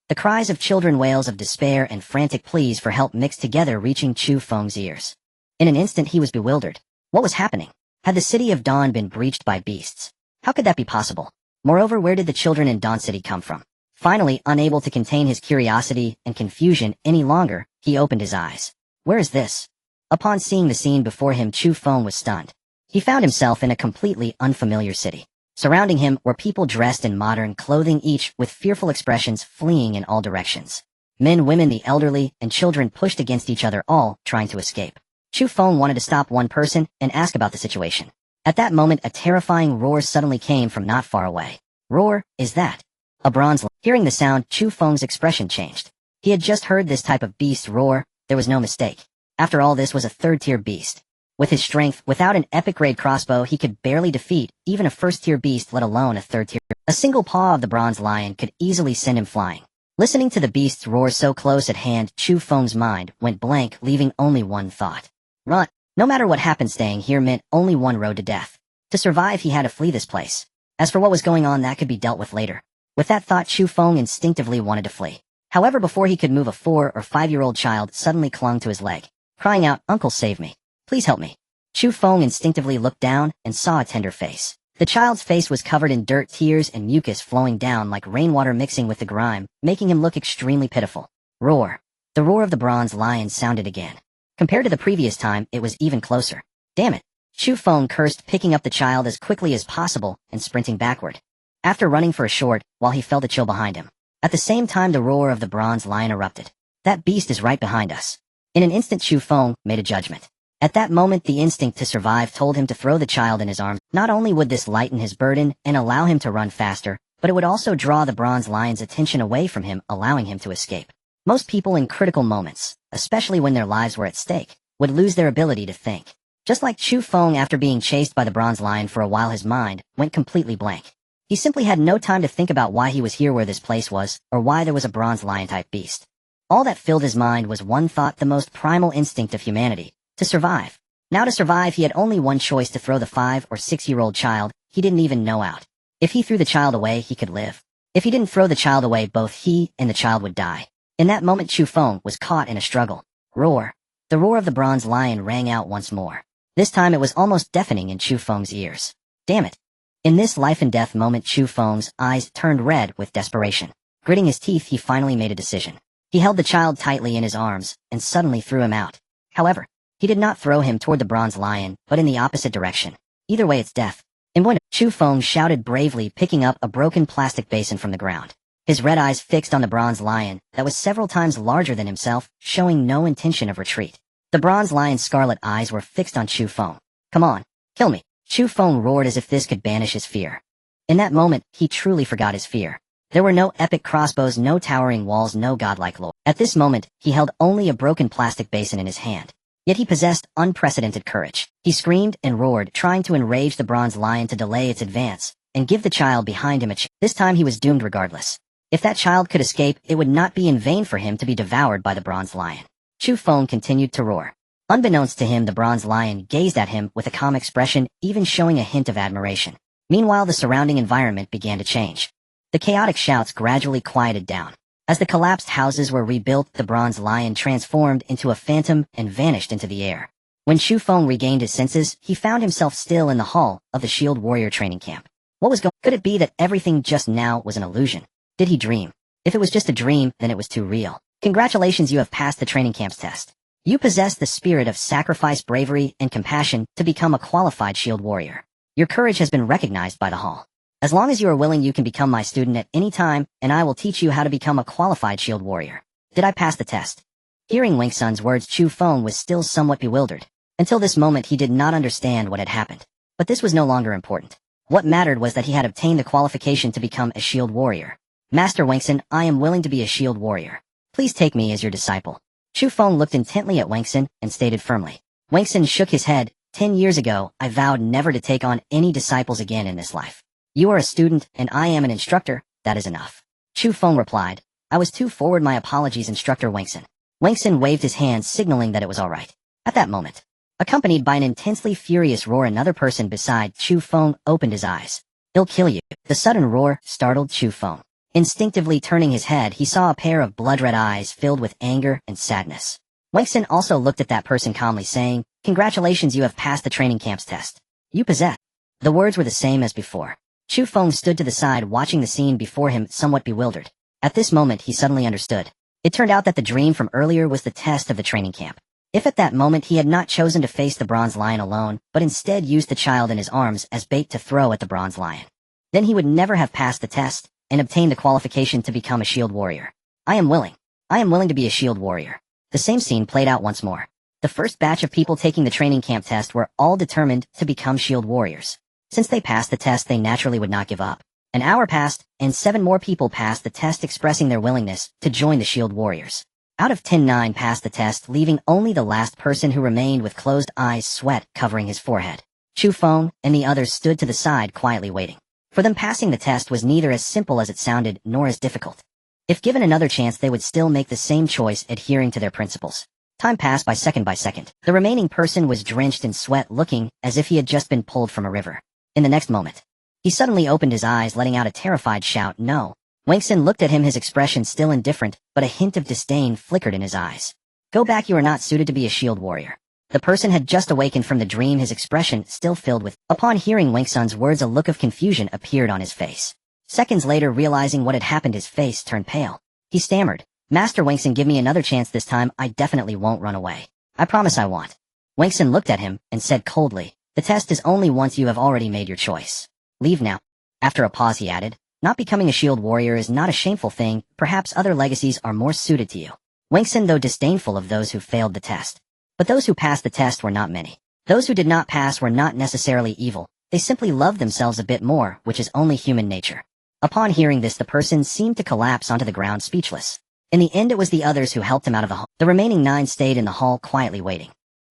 The cries of children, wails of despair, and frantic pleas for help mixed together, reaching Chu Feng's ears. In an instant he was bewildered. What was happening? Had the city of Dawn been breached by beasts? How could that be possible? Moreover, where did the children in Dawn City come from? Finally, unable to contain his curiosity and confusion any longer, he opened his eyes. Where is this? Upon seeing the scene before him, Chu Feng was stunned. He found himself in a completely unfamiliar city. Surrounding him were people dressed in modern clothing, each with fearful expressions fleeing in all directions. Men, women, the elderly, and children pushed against each other, all trying to escape. Chu Feng wanted to stop one person and ask about the situation. At that moment, a terrifying roar suddenly came from not far away. Roar, is that a bronze lion? Hearing the sound, Chu Feng's expression changed. He had just heard this type of beast roar. There was no mistake. After all, this was a third-tier beast. With his strength, without an epic-grade crossbow, he could barely defeat even a first-tier beast, let alone a third-tier. A single paw of the bronze lion could easily send him flying. Listening to the beast's roar so close at hand, Chu Feng's mind went blank, leaving only one thought. Run. No matter what happened, staying here meant only one road to death. To survive, he had to flee this place. As for what was going on, that could be dealt with later. With that thought, Chu Feng instinctively wanted to flee. However, before he could move, a 4- or 5-year-old child suddenly clung to his leg, crying out, "Uncle, save me. Please help me." Chu Feng instinctively looked down and saw a tender face. The child's face was covered in dirt, tears, and mucus flowing down like rainwater mixing with the grime, making him look extremely pitiful. Roar. The roar of the bronze lion sounded again. Compared to the previous time, it was even closer. Damn it. Chu Feng cursed, picking up the child as quickly as possible and sprinting backward. After running for a short, while he felt a chill behind him. At the same time, the roar of the bronze lion erupted. That beast is right behind us. In an instant, Chu Feng made a judgment. At that moment, the instinct to survive told him to throw the child in his arms. Not only would this lighten his burden and allow him to run faster, but it would also draw the bronze lion's attention away from him, allowing him to escape. Most people in critical moments, especially when their lives were at stake, would lose their ability to think. Just like Chu Feng, after being chased by the bronze lion for a while, his mind went completely blank. He simply had no time to think about why he was here, where this place was, or why there was a bronze lion-type beast. All that filled his mind was one thought, the most primal instinct of humanity: to survive. Now, to survive, he had only one choice: to throw the 5- or 6-year-old child he didn't even know out. If he threw the child away, he could live. If he didn't throw the child away, both he and the child would die. In that moment, Chu Feng was caught in a struggle. Roar. The roar of the bronze lion rang out once more. This time it was almost deafening in Chu Feng's ears. Damn it. In this life-and-death moment, Chu Feng's eyes turned red with desperation. Gritting his teeth, he finally made a decision. He held the child tightly in his arms and suddenly threw him out. However, he did not throw him toward the bronze lion, but in the opposite direction. Either way, it's death. In one, Chu Feng shouted bravely, picking up a broken plastic basin from the ground. His red eyes fixed on the bronze lion that was several times larger than himself, showing no intention of retreat. The bronze lion's scarlet eyes were fixed on Chu Feng. Come on, kill me. Chu Feng roared as if this could banish his fear. In that moment, he truly forgot his fear. There were no epic crossbows, no towering walls, no godlike lore. At this moment, he held only a broken plastic basin in his hand. Yet he possessed unprecedented courage. He screamed and roared, trying to enrage the bronze lion to delay its advance and give the child behind him a chance. This time he was doomed regardless. If that child could escape, it would not be in vain for him to be devoured by the bronze lion. Chu Feng continued to roar. Unbeknownst to him, the bronze lion gazed at him with a calm expression, even showing a hint of admiration. Meanwhile, the surrounding environment began to change. The chaotic shouts gradually quieted down. As the collapsed houses were rebuilt, the bronze lion transformed into a phantom and vanished into the air. When Chu Feng regained his senses, he found himself still in the hall of the Shield Warrior training camp. What was going on? Could it be that everything just now was an illusion? Did he dream? If it was just a dream, then it was too real. Congratulations, you have passed the training camp's test. You possess the spirit of sacrifice, bravery, and compassion to become a qualified Shield Warrior. Your courage has been recognized by the hall. As long as you are willing, you can become my student at any time, and I will teach you how to become a qualified Shield Warrior. Did I pass the test? Hearing Wang Sun's words, Chu Feng was still somewhat bewildered. Until this moment, he did not understand what had happened. But this was no longer important. What mattered was that he had obtained the qualification to become a Shield Warrior. Master Wang Sun, I am willing to be a Shield Warrior. Please take me as your disciple. Chu Feng looked intently at Wang Sun and stated firmly. Wang Sun shook his head. 10 years ago, I vowed never to take on any disciples again in this life. You are a student, and I am an instructor. That is enough. Chu Feng replied. I was too forward. My apologies, Instructor Wang Sun. Wang Sun waved his hand, signaling that it was all right. At that moment, accompanied by an intensely furious roar, another person beside Chu Feng opened his eyes. He'll kill you. The sudden roar startled Chu Feng. Instinctively turning his head, he saw a pair of blood-red eyes filled with anger and sadness. Wang Sun also looked at that person calmly, saying, Congratulations, you have passed the training camp's test. You possess. The words were the same as before. Chu Feng stood to the side watching the scene before him, somewhat bewildered. At this moment he suddenly understood. It turned out that the dream from earlier was the test of the training camp. If at that moment he had not chosen to face the bronze lion alone, but instead used the child in his arms as bait to throw at the bronze lion, then he would never have passed the test and obtained the qualification to become a shield warrior. I am willing to be a shield warrior. The same scene played out once more. The first batch of people taking the training camp test were all determined to become shield warriors. Since they passed the test, they naturally would not give up. An hour passed, and 7 more people passed the test, expressing their willingness to join the shield warriors. Out of 10, 9 passed the test, leaving only the last person who remained with closed eyes, sweat covering his forehead. Chu Feng and the others stood to the side quietly waiting. For them, passing the test was neither as simple as it sounded nor as difficult. If given another chance, they would still make the same choice, adhering to their principles. Time passed by second by second. The remaining person was drenched in sweat, looking as if he had just been pulled from a river. In the next moment, he suddenly opened his eyes, letting out a terrified shout, "No!" Wangsun looked at him, his expression still indifferent, but a hint of disdain flickered in his eyes. "Go back, you are not suited to be a shield warrior." The person had just awakened from the dream, his expression still filled with. Upon hearing Wangsun's words, a look of confusion appeared on his face. Seconds later, realizing what had happened, his face turned pale. He stammered, "Master Wangsun, give me another chance this time. I definitely won't run away. I promise I won't." Wangsun looked at him and said coldly, "The test is only once. You have already made your choice. Leave now." After a pause he added, "Not becoming a shield warrior is not a shameful thing. Perhaps other legacies are more suited to you." Wangsun, though disdainful of those who failed the test. But those who passed the test were not many. Those who did not pass were not necessarily evil. They simply loved themselves a bit more, which is only human nature. Upon hearing this, the person seemed to collapse onto the ground, speechless. In the end, it was the others who helped him out of the hall. The remaining 9 stayed in the hall quietly waiting.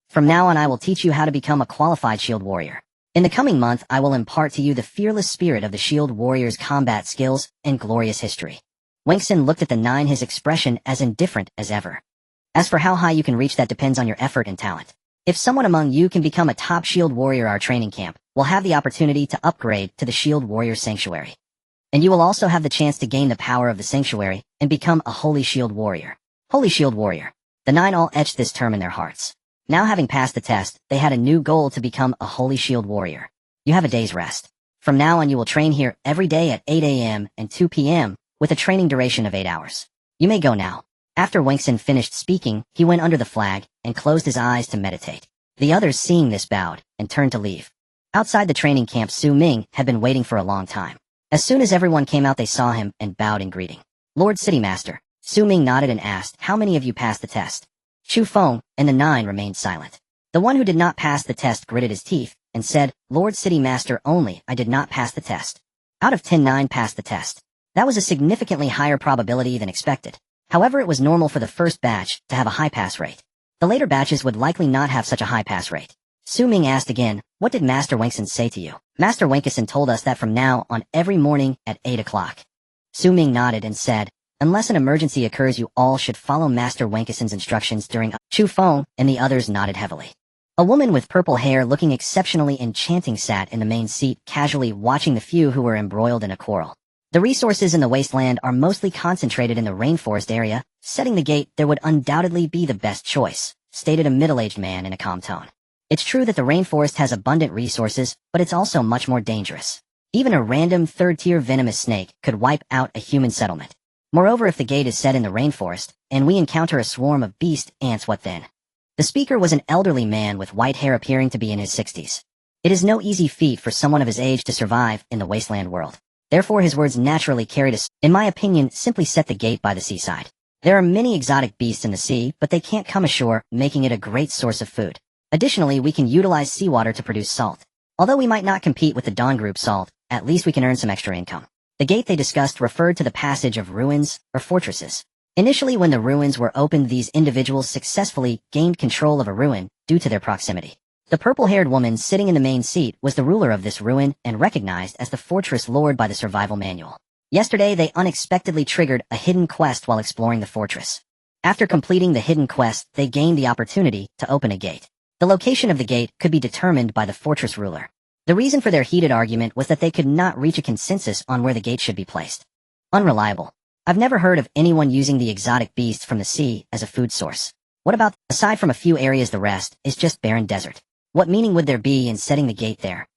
"From now on, I will teach you how to become a qualified shield warrior. In the coming month, I will impart to you the fearless spirit of the shield warrior's combat skills and glorious history." Wangsun looked at the 9, his expression as indifferent as ever. "As for how high you can reach, that depends on your effort and talent. If someone among you can become a top shield warrior, our training camp will have the opportunity to upgrade to the shield warrior sanctuary. And you will also have the chance to gain the power of the sanctuary and become a holy shield warrior." Holy shield warrior. The 9 all etched this term in their hearts. Now, having passed the test, they had a new goal: to become a holy shield warrior. You have a day's rest. From now on, you will train here every day at 8 a.m. and 2 p.m. with a training duration of 8 hours. You may go now. After Wangsun finished speaking, he went under the flag and closed his eyes to meditate. The others, seeing this, bowed and turned to leave. Outside the training camp, Ming had been waiting for a long time. As soon as everyone came out, they saw him and bowed in greeting. "Lord City Master." Ming nodded and asked, "How many of you passed the test?" Chu Feng and the 9 remained silent. The one who did not pass the test gritted his teeth and said, "Lord City Master, only I did not pass the test." Out of 10, 9 passed the test. That was a significantly higher probability than expected. However, it was normal for the first batch to have a high pass rate. The later batches would likely not have such a high pass rate. Ming asked again, "What did Master Wangsun say to you?" "Master Wangsun told us that from now on every morning at 8 o'clock. Ming nodded and said, "Unless an emergency occurs, you all should follow Master Wangsun's instructions during." Chu Feng and the others nodded heavily. A woman with purple hair looking exceptionally enchanting sat in the main seat, casually watching the few who were embroiled in a quarrel. "The resources in the Wasteland are mostly concentrated in the rainforest area. Setting the gate there would undoubtedly be the best choice," stated a middle-aged man in a calm tone. "It's true that the rainforest has abundant resources, but it's also much more dangerous. Even a random third-tier venomous snake could wipe out a human settlement. Moreover, if the gate is set in the rainforest, and we encounter a swarm of beast ants, what then?" The speaker was an elderly man with white hair, appearing to be in his 60s. It is no easy feat for someone of his age to survive in the Wasteland world. Therefore, his words naturally carried us. "In my opinion, simply set the gate by the seaside. There are many exotic beasts in the sea, but they can't come ashore, making it a great source of food. Additionally, we can utilize seawater to produce salt. Although we might not compete with the Dawn Group salt, at least we can earn some extra income." The gate they discussed referred to the passage of ruins or fortresses. Initially, when the ruins were opened, these individuals successfully gained control of a ruin due to their proximity. The purple-haired woman sitting in the main seat was the ruler of this ruin and recognized as the fortress lord by the survival manual. Yesterday, they unexpectedly triggered a hidden quest while exploring the fortress. After completing the hidden quest, they gained the opportunity to open a gate. The location of the gate could be determined by the fortress ruler. The reason for their heated argument was that they could not reach a consensus on where the gate should be placed. Unreliable. I've never heard of anyone using the exotic beasts from the sea as a food source. What about, aside from a few areas, the rest is just barren desert? What meaning would there be in setting the gate there?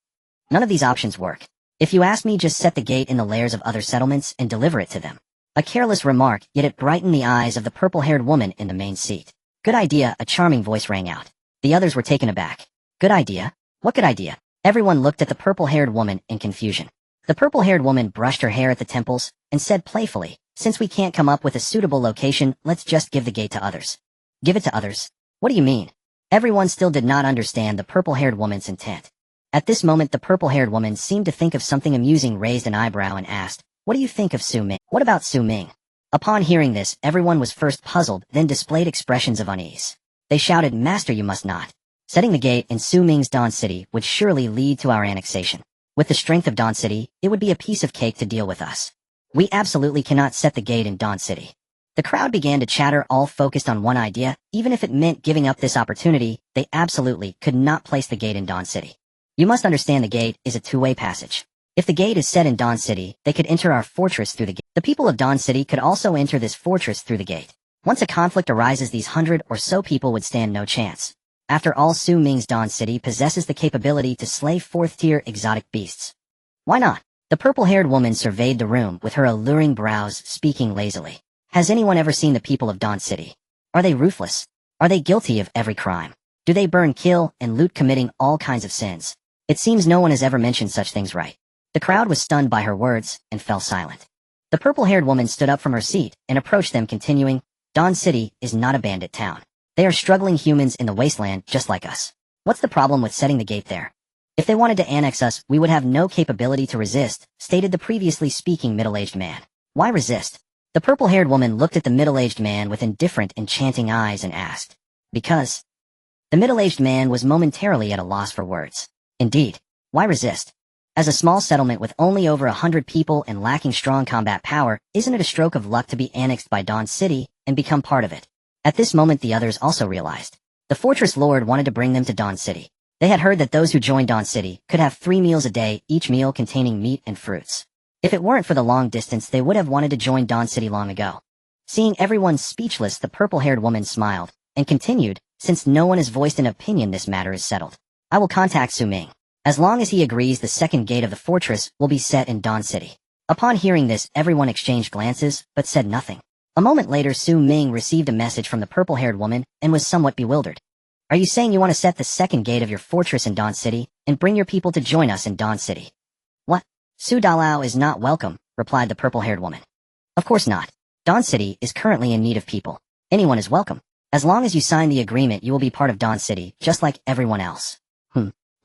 None of these options work. If you ask me, just set the gate in the lairs of other settlements and deliver it to them. A careless remark, yet it brightened the eyes of the purple-haired woman in the main seat. Good idea, a charming voice rang out. The others were taken aback. Good idea? What good idea? Everyone looked at the purple-haired woman in confusion. The purple-haired woman brushed her hair at the temples and said playfully, since we can't come up with a suitable location, let's just give the gate to others. Give it to others? What do you mean? Everyone still did not understand the purple-haired woman's intent. At this moment, the purple-haired woman seemed to think of something amusing, raised an eyebrow and asked, what do you think of Su Ming? What about Su Ming? Upon hearing this, everyone was first puzzled, then displayed expressions of unease. They shouted, Master, you must not. Setting the gate in Su Ming's Dawn City would surely lead to our annexation. With the strength of Dawn City, it would be a piece of cake to deal with us. We absolutely cannot set the gate in Dawn City. The crowd began to chatter, all focused on one idea. Even if it meant giving up this opportunity, they absolutely could not place the gate in Dawn City. You must understand the gate is a two-way passage. If the gate is set in Dawn City, they could enter our fortress through the gate. The people of Dawn City could also enter this fortress through the gate. Once a conflict arises, these 100 or so people would stand no chance. After all, Su Ming's Dawn City possesses the capability to slay 4th-tier exotic beasts. Why not? The purple-haired woman surveyed the room with her alluring brows, speaking lazily. Has anyone ever seen the people of Dawn City? Are they ruthless? Are they guilty of every crime? Do they burn, kill, and loot, committing all kinds of sins? It seems no one has ever mentioned such things, right? The crowd was stunned by her words and fell silent. The purple-haired woman stood up from her seat and approached them, continuing, Dawn City is not a bandit town. They are struggling humans in the Wasteland just like us. What's the problem with setting the gate there? If they wanted to annex us, we would have no capability to resist, stated the previously speaking middle-aged man. Why resist? The purple-haired woman looked at the middle-aged man with indifferent, enchanting eyes and asked, because? The middle-aged man was momentarily at a loss for words. Indeed, why resist? As a small settlement with only over 100 people and lacking strong combat power, isn't it a stroke of luck to be annexed by Dawn City and become part of it? At this moment, the others also realized. The fortress lord wanted to bring them to Dawn City. They had heard that those who joined Dawn City could have 3 meals a day, each meal containing meat and fruits. If it weren't for the long distance, they would have wanted to join Dawn City long ago. Seeing everyone speechless, the purple-haired woman smiled and continued, since no one has voiced an opinion, this matter is settled. I will contact Su Ming. As long as he agrees, the second gate of the fortress will be set in Dawn City. Upon hearing this, everyone exchanged glances, but said nothing. A moment later, Su Ming received a message from the purple-haired woman and was somewhat bewildered. Are you saying you want to set the second gate of your fortress in Dawn City and bring your people to join us in Dawn City? What? Su Dalao is not welcome, replied the purple-haired woman. Of course not. Dawn City is currently in need of people. Anyone is welcome. As long as you sign the agreement, you will be part of Dawn City, just like everyone else.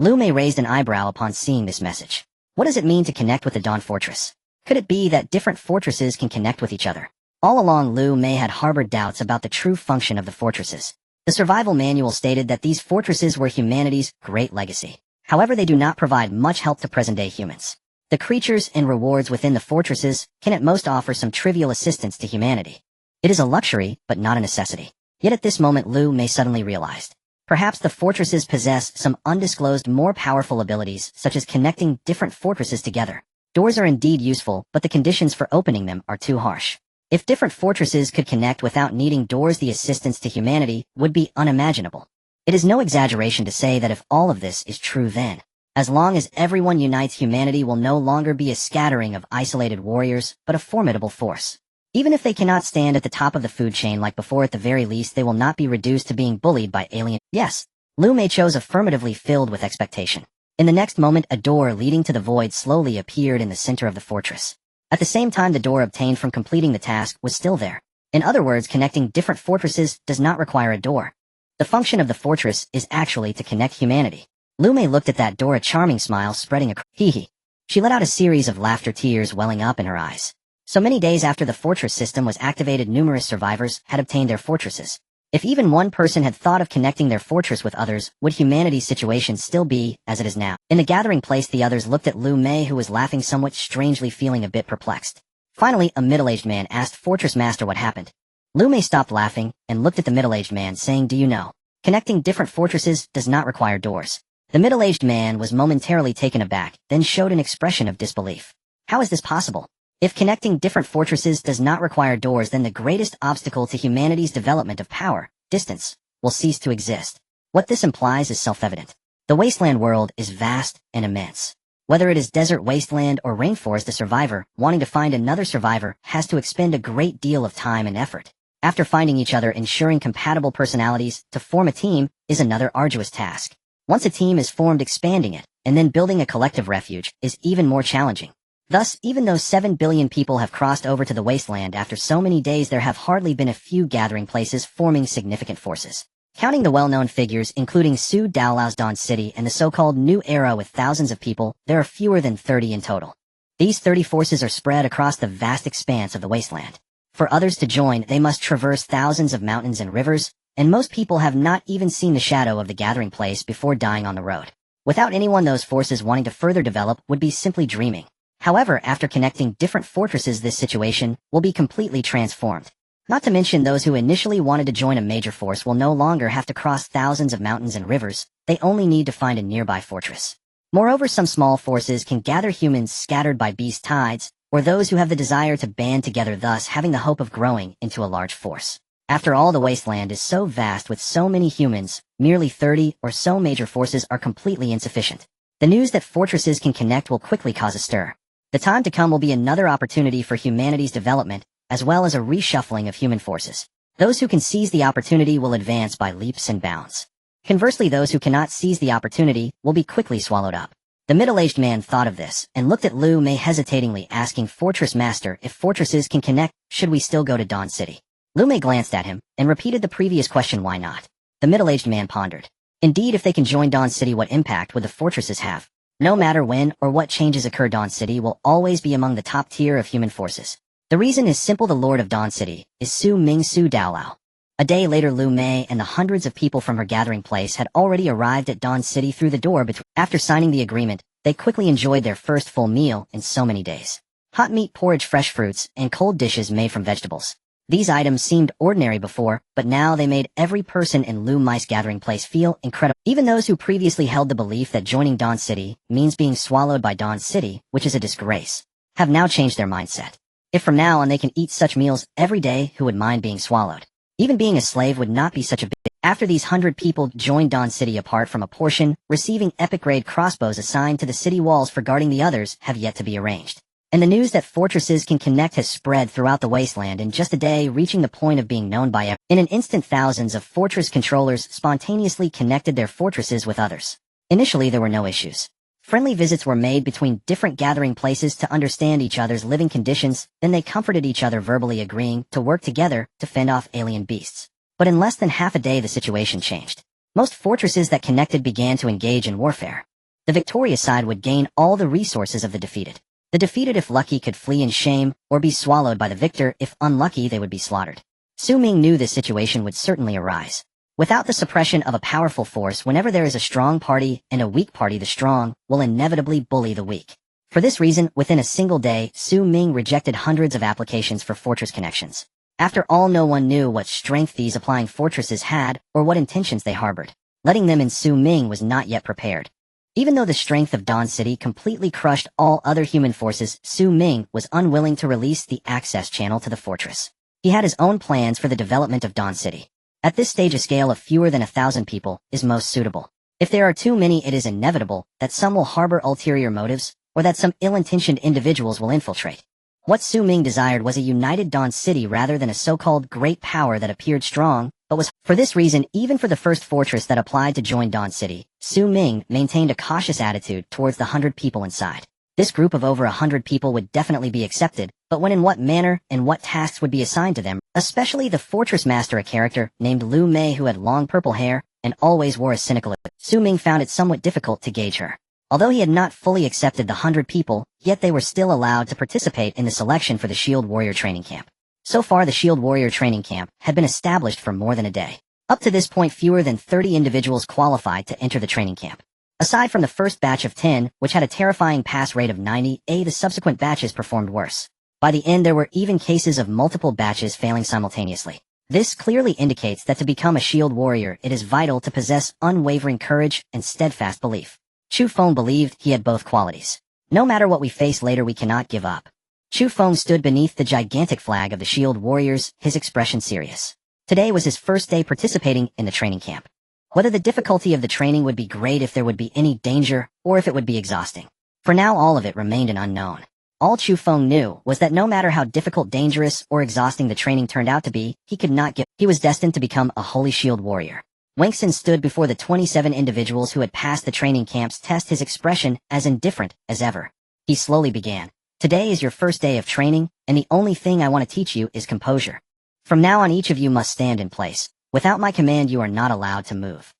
Lu Mei raised an eyebrow upon seeing this message. What does it mean to connect with the Dawn Fortress? Could it be that different fortresses can connect with each other? All along, Lu Mei had harbored doubts about the true function of the fortresses. The survival manual stated that these fortresses were humanity's great legacy. However, they do not provide much help to present-day humans. The creatures and rewards within the fortresses can at most offer some trivial assistance to humanity. It is a luxury, but not a necessity. Yet at this moment, Lu Mei suddenly realized. Perhaps the fortresses possess some undisclosed, more powerful abilities, such as connecting different fortresses together. Doors are indeed useful, but the conditions for opening them are too harsh. If different fortresses could connect without needing doors, the assistance to humanity would be unimaginable. It is no exaggeration to say that if all of this is true, then, as long as everyone unites, humanity will no longer be a scattering of isolated warriors, but a formidable force. Even if they cannot stand at the top of the food chain like before, at the very least they will not be reduced to being bullied by alien. Yes, Lu Mei chose affirmatively, filled with expectation. In the next moment, a door leading to the void slowly appeared in the center of the fortress. At the same time, the door obtained from completing the task was still there. In other words, connecting different fortresses does not require a door. The function of the fortress is actually to connect humanity. Lu Mei looked at that door, a charming smile spreading across. Hee. She let out a series of laughter, tears welling up in her eyes. So many days after the fortress system was activated, numerous survivors had obtained their fortresses. If even one person had thought of connecting their fortress with others, would humanity's situation still be as it is now? In the gathering place, the others looked at Lu Mei, who was laughing somewhat strangely, feeling a bit perplexed. Finally, a middle-aged man asked Fortress Master what happened. Lu Mei stopped laughing and looked at the middle-aged man, saying, do you know, connecting different fortresses does not require doors. The middle-aged man was momentarily taken aback, then showed an expression of disbelief. How is this possible? If connecting different fortresses does not require doors, then the greatest obstacle to humanity's development of power, distance, will cease to exist. What this implies is self-evident. The Wasteland world is vast and immense. Whether it is desert wasteland or rainforest, a survivor wanting to find another survivor has to expend a great deal of time and effort. After finding each other, ensuring compatible personalities to form a team is another arduous task. Once a team is formed, expanding it, and then building a collective refuge is even more challenging. Thus, even though 7 billion people have crossed over to the wasteland after so many days, there have hardly been a few gathering places forming significant forces. Counting the well-known figures, including Su Daolao's Dawn City and the so-called New Era with thousands of people, there are fewer than 30 in total. These 30 forces are spread across the vast expanse of the wasteland. For others to join, they must traverse thousands of mountains and rivers, and most people have not even seen the shadow of the gathering place before dying on the road. Without anyone, those forces wanting to further develop would be simply dreaming. However, after connecting different fortresses, this situation will be completely transformed. Not to mention, those who initially wanted to join a major force will no longer have to cross thousands of mountains and rivers. They only need to find a nearby fortress. Moreover, some small forces can gather humans scattered by beast tides, or those who have the desire to band together, thus having the hope of growing into a large force. After all, the wasteland is so vast with so many humans, merely 30 or so major forces are completely insufficient. The news that fortresses can connect will quickly cause a stir. The time to come will be another opportunity for humanity's development, as well as a reshuffling of human forces. Those who can seize the opportunity will advance by leaps and bounds. Conversely, those who cannot seize the opportunity will be quickly swallowed up. The middle-aged man thought of this and looked at Lu Mei hesitatingly, asking, "Fortress Master, if fortresses can connect, should we still go to Dawn City?" Lu Mei glanced at him and repeated the previous question, "Why not?" The middle-aged man pondered. Indeed, if they can join Dawn City, what impact would the fortresses have? No matter when or what changes occur, Dawn City will always be among the top tier of human forces. The reason is simple: the Lord of Dawn City is Ming Su Daolao. A day later, Lu Mei and the hundreds of people from her gathering place had already arrived at Dawn City through the door between. After signing the agreement, they quickly enjoyed their first full meal in so many days. Hot meat, porridge, fresh fruits, and cold dishes made from vegetables. These items seemed ordinary before, but now they made every person in Lu Mei's gathering place feel incredible. Even those who previously held the belief that joining Dawn City means being swallowed by Dawn City, which is a disgrace, have now changed their mindset. If from now on they can eat such meals every day, who would mind being swallowed? Even being a slave would not be such a big deal. After these 100 people joined Dawn City, apart from a portion receiving epic-grade crossbows assigned to the city walls for guarding, the others have yet to be arranged. And the news that fortresses can connect has spread throughout the wasteland in just a day, reaching the point of being known by everyone. In an instant, thousands of fortress controllers spontaneously connected their fortresses with others. Initially, there were no issues. Friendly visits were made between different gathering places to understand each other's living conditions, then they comforted each other, verbally agreeing to work together to fend off alien beasts. But in less than half a day, the situation changed. Most fortresses that connected began to engage in warfare. The victorious side would gain all the resources of the defeated. The defeated, if lucky, could flee in shame or be swallowed by the victor. If unlucky, they would be slaughtered. Su Ming knew this situation would certainly arise. Without the suppression of a powerful force, whenever there is a strong party and a weak party, the strong will inevitably bully the weak. For this reason, within a single day, Su Ming rejected hundreds of applications for fortress connections. After all, no one knew what strength these applying fortresses had or what intentions they harbored. Letting them in, Su Ming was not yet prepared. Even though the strength of Dawn City completely crushed all other human forces, Su Ming was unwilling to release the access channel to the fortress. He had his own plans for the development of Dawn City. At this stage, a scale of fewer than 1,000 people is most suitable. If there are too many, it is inevitable that some will harbor ulterior motives, or that some ill-intentioned individuals will infiltrate. What Su Ming desired was a united Dawn City rather than a so-called great power that appeared strong, but was. For this reason, even for the first fortress that applied to join Dawn City, Su Ming maintained a cautious attitude towards the 100 people inside. This group of over 100 people would definitely be accepted, but when, in what manner, and what tasks would be assigned to them, especially the fortress master, a character named Lu Mei who had long purple hair and always wore a cynical look. Su Ming found it somewhat difficult to gauge her. Although he had not fully accepted the 100 people, yet they were still allowed to participate in the selection for the Shield Warrior training camp. So far, the Shield Warrior training camp had been established for more than a day. Up to this point, fewer than 30 individuals qualified to enter the training camp. Aside from the first batch of 10, which had a terrifying pass rate of 90, the subsequent batches performed worse. By the end, there were even cases of multiple batches failing simultaneously. This clearly indicates that to become a Shield Warrior, it is vital to possess unwavering courage and steadfast belief. Chu Feng believed he had both qualities. No matter what we face later, we cannot give up. Chu Feng stood beneath the gigantic flag of the Shield Warriors, his expression serious. Today was his first day participating in the training camp. Whether the difficulty of the training would be great, if there would be any danger, or if it would be exhausting. For now all of it remained an unknown. All Chu Feng knew was that no matter how difficult, dangerous, or exhausting the training turned out to be, he could not give. He was destined to become a holy shield warrior. Wangsun stood before the 27 individuals who had passed the training camp's test, his expression as indifferent as ever. He slowly began. Today is your first day of training, and the only thing I want to teach you is composure. From now on each of you must stand in place. Without my command you are not allowed to move.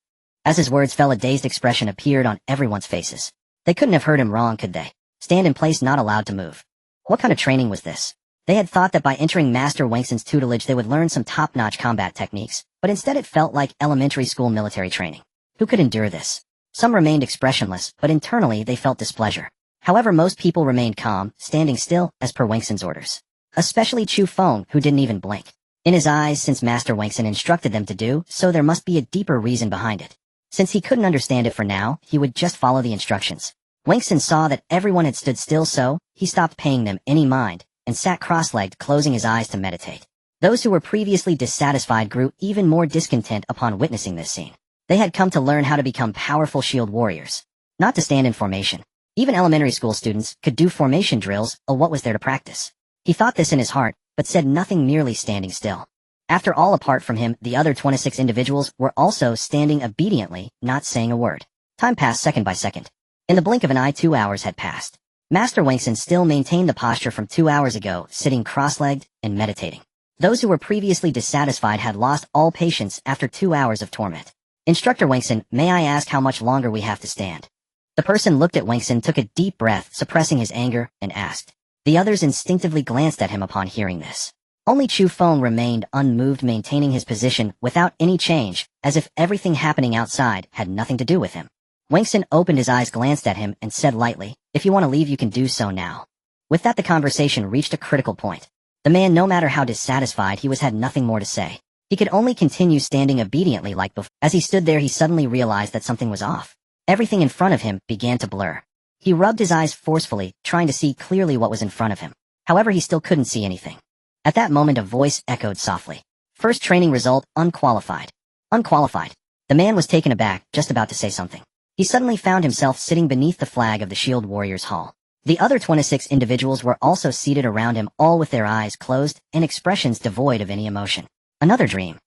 As his words fell, a dazed expression appeared on everyone's faces. They couldn't have heard him wrong, could they? Stand in place, not allowed to move. What kind of training was this? They had thought that by entering Master Wangsun's tutelage they would learn some top-notch combat techniques, but instead it felt like elementary school military training. Who could endure this? Some remained expressionless, but internally they felt displeasure. However, most people remained calm, standing still, as per Wangsun's orders. Especially Chu Feng, who didn't even blink. In his eyes, since Master Wangsun instructed them to do so, there must be a deeper reason behind it. Since he couldn't understand it for now, he would just follow the instructions. Wangsun saw that everyone had stood still, so he stopped paying them any mind and sat cross-legged, closing his eyes to meditate. Those who were previously dissatisfied grew even more discontent upon witnessing this scene. They had come to learn how to become powerful shield warriors, not to stand in formation. Even elementary school students could do formation drills, what was there to practice? He thought this in his heart, but said nothing, merely standing still. After all, apart from him, the other 26 individuals were also standing obediently, not saying a word. Time passed second by second. In the blink of an eye 2 hours had passed. Master Wangsun still maintained the posture from 2 hours ago, sitting cross-legged and meditating. Those who were previously dissatisfied had lost all patience after 2 hours of torment. Instructor Wangsun, may I ask how much longer we have to stand? The person looked at Wangsun, took a deep breath, suppressing his anger, and asked. The others instinctively glanced at him upon hearing this. Only Chu Feng remained unmoved, maintaining his position without any change, as if everything happening outside had nothing to do with him. Wangsun opened his eyes, glanced at him, and said lightly, if you want to leave you can do so now. With that the conversation reached a critical point. The man, no matter how dissatisfied he was, had nothing more to say. He could only continue standing obediently like before. As he stood there he suddenly realized that something was off. Everything in front of him began to blur. He rubbed his eyes forcefully, trying to see clearly what was in front of him. However, he still couldn't see anything. At that moment a voice echoed softly. First training result, unqualified. Unqualified. The man was taken aback, just about to say something. He suddenly found himself sitting beneath the flag of the Shield Warriors Hall. The other 26 individuals were also seated around him, all with their eyes closed and expressions devoid of any emotion. Another dream.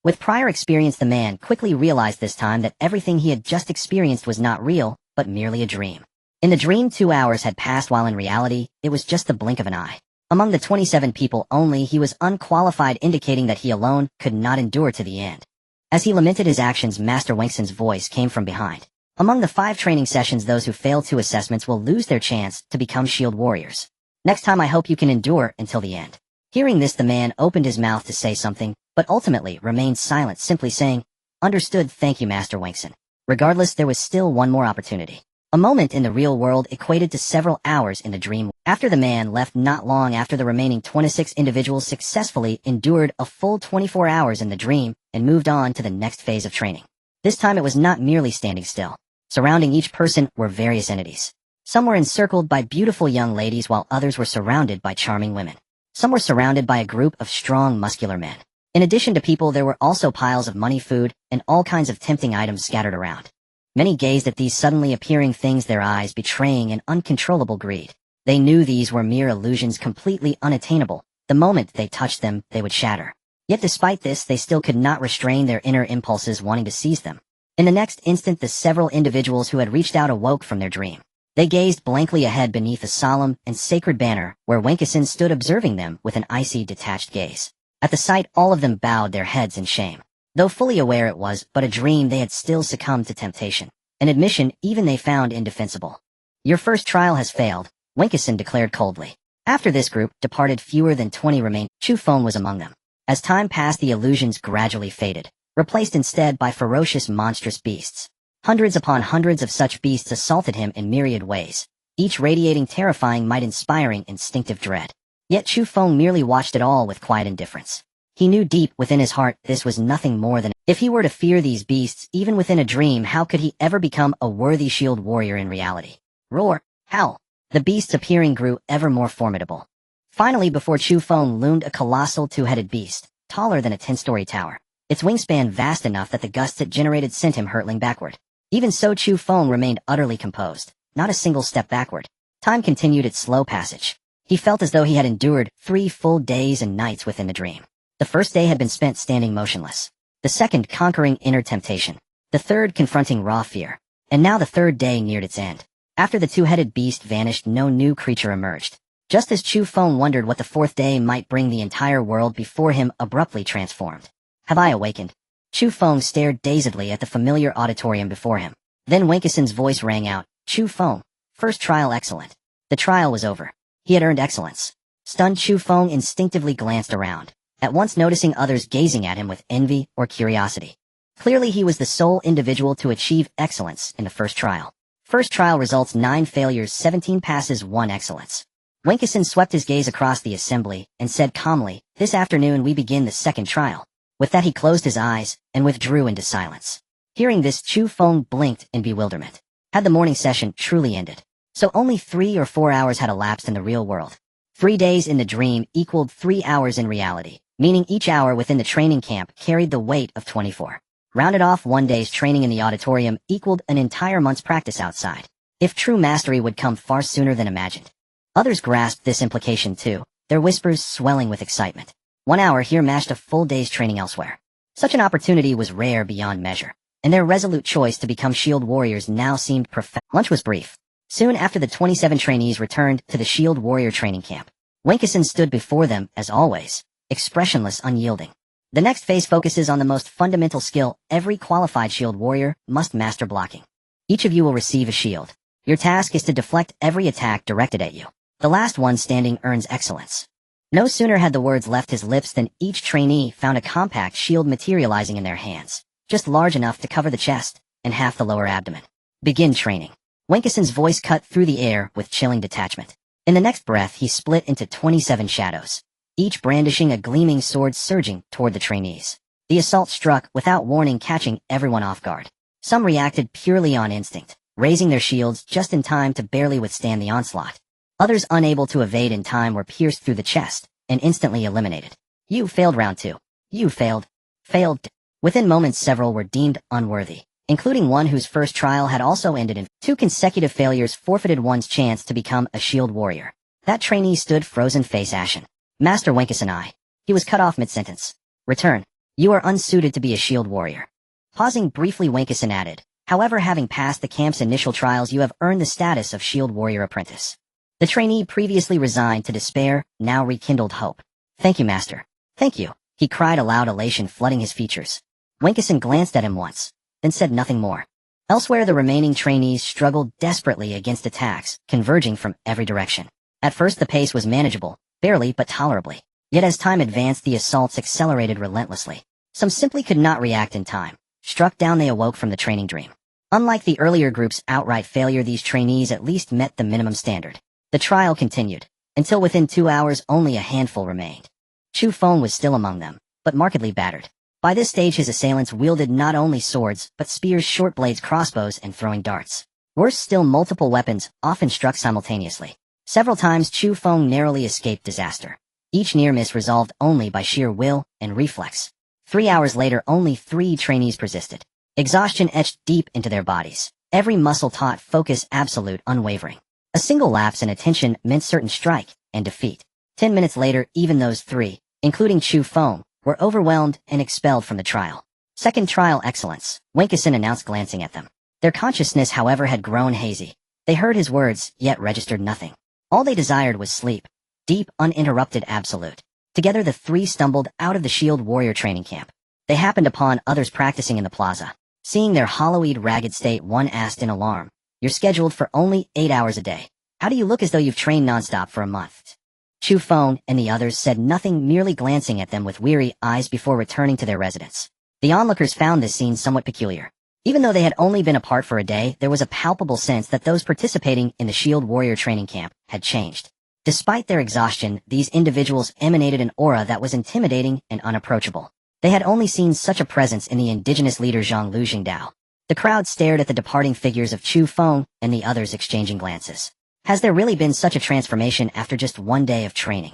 With prior experience the man quickly realized this time that everything he had just experienced was not real, but merely a dream. In the dream 2 hours had passed, while in reality, it was just the blink of an eye. Among the 27 people only he was unqualified, indicating that he alone could not endure to the end. As he lamented his actions, Master Wangsun's voice came from behind. Among the 5 training sessions, those who fail 2 assessments will lose their chance to become shield warriors. Next time I hope you can endure until the end. Hearing this the man opened his mouth to say something, but ultimately remained silent, simply saying, understood, thank you Master Wangsun. Regardless, there was still one more opportunity. A moment in the real world equated to several hours in the dream. After the man left, not long after, the remaining 26 individuals successfully endured a full 24 hours in the dream and moved on to the next phase of training. This time it was not merely standing still. Surrounding each person were various entities. Some were encircled by beautiful young ladies, while others were surrounded by charming women. Some were surrounded by a group of strong, muscular men. In addition to people, there were also piles of money, food, and all kinds of tempting items scattered around. Many gazed at these suddenly appearing things, their eyes betraying an uncontrollable greed. They knew these were mere illusions, completely unattainable. The moment they touched them, they would shatter. Yet despite this, they still could not restrain their inner impulses wanting to seize them. In the next instant, the several individuals who had reached out awoke from their dream. They gazed blankly ahead beneath a solemn and sacred banner, where Wangsun stood observing them with an icy, detached gaze. At the sight, all of them bowed their heads in shame. Though fully aware it was but a dream, they had still succumbed to temptation. An admission even they found indefensible. Your first trial has failed, Wangsun declared coldly. After this group departed, fewer than 20 remained. Chu Feng was among them. As time passed, the illusions gradually faded, replaced instead by ferocious, monstrous beasts. Hundreds upon hundreds of such beasts assaulted him in myriad ways, each radiating terrifying might, inspiring instinctive dread. Yet Chu Feng merely watched it all with quiet indifference. He knew deep within his heart this was nothing more than, if he were to fear these beasts even within a dream, how could he ever become a worthy shield warrior in reality? Roar, howl. The beasts appearing grew ever more formidable. Finally, before Chu Feng loomed a colossal 2-headed beast, taller than a 10-story tower. Its wingspan vast enough that the gusts it generated sent him hurtling backward. Even so, Chu Feng remained utterly composed, not a single step backward. Time continued its slow passage. He felt as though he had endured 3 full days and nights within the dream. The first day had been spent standing motionless. The second conquering inner temptation. The third confronting raw fear. And now the third day neared its end. After the two-headed beast vanished, no new creature emerged. Just as Chu Feng wondered what the fourth day might bring, the entire world before him abruptly transformed. Have I awakened? Chu Feng stared dazedly at the familiar auditorium before him. Then Winkison's voice rang out, Chu Feng, first trial excellent. The trial was over. He had earned excellence. Stunned, Chu Feng instinctively glanced around, at once noticing others gazing at him with envy or curiosity. Clearly he was the sole individual to achieve excellence in the first trial. First trial results: 9 failures, 17 passes, 1 excellence. Winkison swept his gaze across the assembly and said calmly, this afternoon we begin the second trial. With that he closed his eyes and withdrew into silence. Hearing this, Chu Feng blinked in bewilderment. Had the morning session truly ended? So only 3 or 4 hours had elapsed in the real world. 3 days in the dream equaled 3 hours in reality, meaning each hour within the training camp carried the weight of 24. Rounded off, 1 day's training in the auditorium equaled an entire month's practice outside. If true mastery would come far sooner than imagined. Others grasped this implication too, their whispers swelling with excitement. 1 hour here matched a full day's training elsewhere. Such an opportunity was rare beyond measure, and their resolute choice to become shield warriors now seemed perfect. Lunch was brief. Soon after, the 27 trainees returned to the shield warrior training camp. Winkison stood before them, as always, expressionless, unyielding. The next phase focuses on the most fundamental skill every qualified shield warrior must master: blocking. Each of you will receive a shield. Your task is to deflect every attack directed at you. The last one standing earns excellence. No sooner had the words left his lips than each trainee found a compact shield materializing in their hands, just large enough to cover the chest and half the lower abdomen. Begin training. Winkison's voice cut through the air with chilling detachment. In the next breath he split into 27 shadows, each brandishing a gleaming sword, surging toward the trainees. The assault struck without warning, catching everyone off guard. Some reacted purely on instinct, raising their shields just in time to barely withstand the onslaught. Others, unable to evade in time, were pierced through the chest and instantly eliminated. You failed round 2. You failed. Failed. Within moments several were deemed unworthy, including one whose first trial had also ended in 2 consecutive failures, forfeited one's chance to become a shield warrior. That trainee stood frozen, face ashen. Master Winkison, he was cut off mid-sentence. Return. You are unsuited to be a shield warrior. Pausing briefly, Winkison added, however, having passed the camp's initial trials, you have earned the status of shield warrior apprentice. The trainee, previously resigned to despair, now rekindled hope. Thank you, master. Thank you, he cried aloud, elation flooding his features. Winkison glanced at him once, then said nothing more. Elsewhere, the remaining trainees struggled desperately against attacks, converging from every direction. At first the pace was manageable, barely but tolerably. Yet as time advanced, the assaults accelerated relentlessly. Some simply could not react in time. Struck down, they awoke from the training dream. Unlike the earlier group's outright failure, these trainees at least met the minimum standard. The trial continued, until within 2 hours only a handful remained. Chu Feng was still among them, but markedly battered. By this stage his assailants wielded not only swords, but spears, short blades, crossbows, and throwing darts. Worse still, multiple weapons, often struck simultaneously. Several times Chu Feng narrowly escaped disaster. Each near miss resolved only by sheer will and reflex. 3 hours later, only 3 trainees persisted. Exhaustion etched deep into their bodies. Every muscle taut focus, absolute, unwavering. A single lapse in attention meant certain strike and defeat. 10 minutes later, even those 3, including Chu Feng, were overwhelmed and expelled from the trial. Second trial excellence, Winkison announced, glancing at them. Their consciousness, however, had grown hazy. They heard his words, yet registered nothing. All they desired was sleep. Deep, uninterrupted, absolute. Together the 3 stumbled out of the shield warrior training camp. They happened upon others practicing in the plaza. Seeing their hollow-eyed, ragged state, one asked in alarm, "You're scheduled for only 8 hours a day. How do you look as though you've trained nonstop for a month?" Chu Feng and the others said nothing, merely glancing at them with weary eyes before returning to their residence. The onlookers found this scene somewhat peculiar. Even though they had only been apart for a day, there was a palpable sense that those participating in the shield warrior training camp had changed. Despite their exhaustion, these individuals emanated an aura that was intimidating and unapproachable. They had only seen such a presence in the indigenous leader Zhang Lu Jingdao. The crowd stared at the departing figures of Chu Feng and the others, exchanging glances. Has there really been such a transformation after just 1 day of training?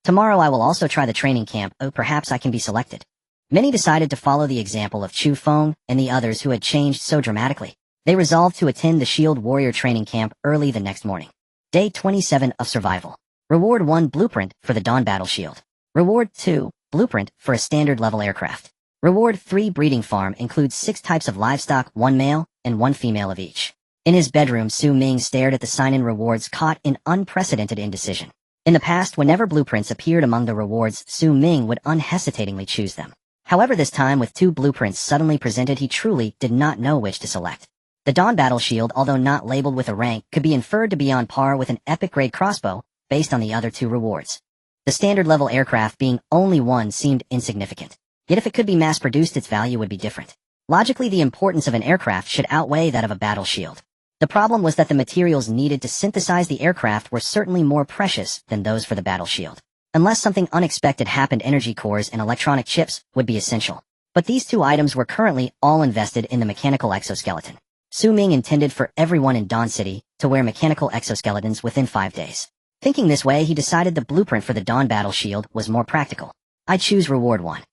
Tomorrow I will also try the training camp. Oh, perhaps I can be selected. Many decided to follow the example of Chu Feng and the others who had changed so dramatically. They resolved to attend the Shield Warrior training camp early the next morning. Day 27 of Survival. Reward 1 Blueprint for the Dawn Battle Shield. Reward 2 Blueprint for a standard level aircraft. Reward 3 Breeding Farm includes 6 types of livestock, 1 male and 1 female of each. In his bedroom, Ming stared at the sign-in rewards caught in unprecedented indecision. In the past, whenever blueprints appeared among the rewards, Ming would unhesitatingly choose them. However, this time with 2 blueprints suddenly presented, he truly did not know which to select. The Dawn Battle Shield, although not labeled with a rank, could be inferred to be on par with an epic grade crossbow based on the other 2 rewards. The standard level aircraft being only 1 seemed insignificant. Yet if it could be mass-produced, its value would be different. Logically, the importance of an aircraft should outweigh that of a battle shield. The problem was that the materials needed to synthesize the aircraft were certainly more precious than those for the battle shield. Unless something unexpected happened, energy cores and electronic chips would be essential. But these 2 items were currently all invested in the mechanical exoskeleton. Ming intended for everyone in Dawn City to wear mechanical exoskeletons within 5 days. Thinking this way, he decided the blueprint for the Dawn Battle Shield was more practical. I choose Reward 1.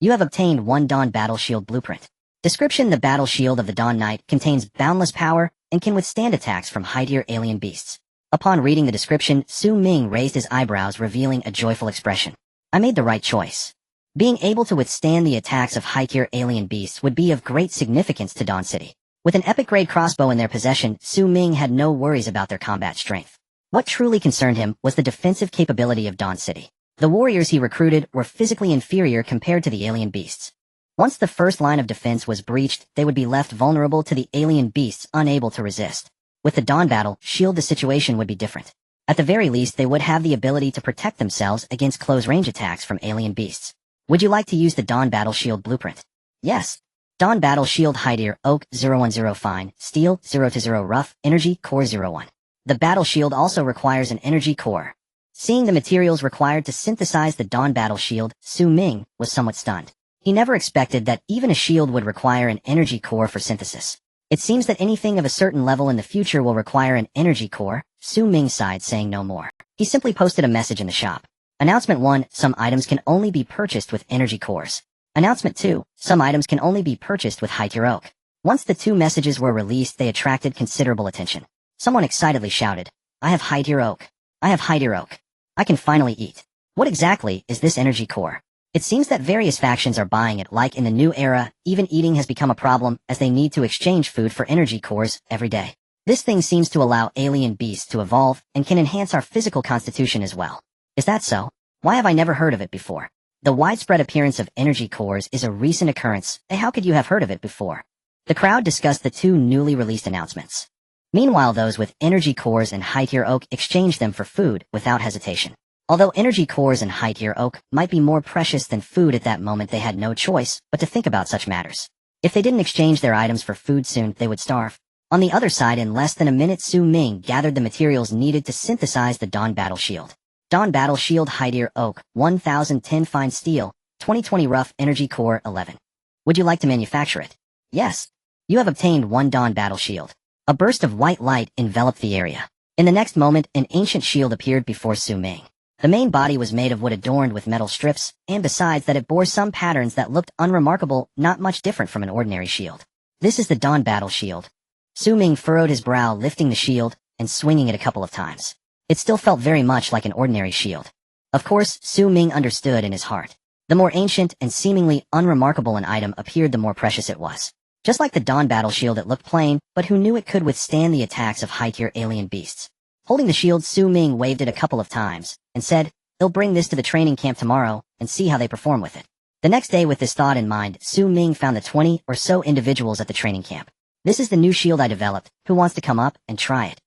You have obtained 1 Dawn Battle Shield blueprint. Description: the Battle Shield of the Dawn Knight contains boundless power and can withstand attacks from high-tier alien beasts. Upon reading the description, Ming raised his eyebrows, revealing a joyful expression. I made the right choice. Being able to withstand the attacks of high-tier alien beasts would be of great significance to Dawn City. With an epic-grade crossbow in their possession, Ming had no worries about their combat strength. What truly concerned him was the defensive capability of Dawn City. The warriors he recruited were physically inferior compared to the alien beasts. Once the first line of defense was breached, they would be left vulnerable to the alien beasts, unable to resist. With the Dawn Battle Shield, the situation would be different. At the very least, they would have the ability to protect themselves against close-range attacks from alien beasts. Would you like to use the Dawn Battle Shield blueprint? Yes. Dawn Battle Shield: High-tier Oak 010 Fine, Steel 0-0 Rough, Energy Core 01. The Battle Shield also requires an energy core. Seeing the materials required to synthesize the Dawn Battle Shield, Ming was somewhat stunned. He never expected that even a shield would require an energy core for synthesis. It seems that anything of a certain level in the future will require an energy core. Ming sighed, saying no more. He simply posted a message in the shop. Announcement 1, some items can only be purchased with energy cores. Announcement 2, some items can only be purchased with high-tier oak. Once the 2 messages were released, they attracted considerable attention. Someone excitedly shouted, I have high-tier oak. I have high-tier oak. I can finally eat. What exactly is this energy core? It seems that various factions are buying it. Like in the new era, even eating has become a problem as they need to exchange food for energy cores every day. This thing seems to allow alien beasts to evolve and can enhance our physical constitution as well. Is that so? Why have I never heard of it before? The widespread appearance of energy cores is a recent occurrence. How could you have heard of it before? The crowd discussed the 2 newly released announcements. Meanwhile, those with energy cores and high-tier oak exchanged them for food without hesitation. Although energy cores and high-tier oak might be more precious than food at that moment, they had no choice but to think about such matters. If they didn't exchange their items for food soon, they would starve. On the other side, in less than a minute, Ming gathered the materials needed to synthesize the Dawn Battle Shield. Dawn Battle Shield: High-tier Oak 1010 Fine Steel 2020 Rough, Energy Core 11. Would you like to manufacture it? Yes. You have obtained 1 Dawn Battle Shield. A burst of white light enveloped the area. In the next moment, an ancient shield appeared before Ming. The main body was made of wood adorned with metal strips, and besides that, it bore some patterns that looked unremarkable, not much different from an ordinary shield. This is the Dawn Battle Shield. Ming furrowed his brow, lifting the shield and swinging it a couple of times. It still felt very much like an ordinary shield. Of course, Ming understood in his heart. The more ancient and seemingly unremarkable an item appeared, the more precious it was. Just like the Dawn Battle Shield, it looked plain, but who knew it could withstand the attacks of high-tier alien beasts? Holding the shield, Ming waved it a couple of times and said, "They'll bring this to the training camp tomorrow and see how they perform with it." The next day, with this thought in mind, Ming found the 20 or so individuals at the training camp. "This is the new shield I developed. Who wants to come up and try it?"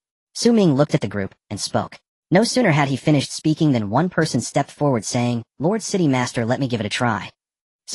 Ming looked at the group and spoke. No sooner had he finished speaking than one person stepped forward, saying, "Lord City Master, let me give it a try."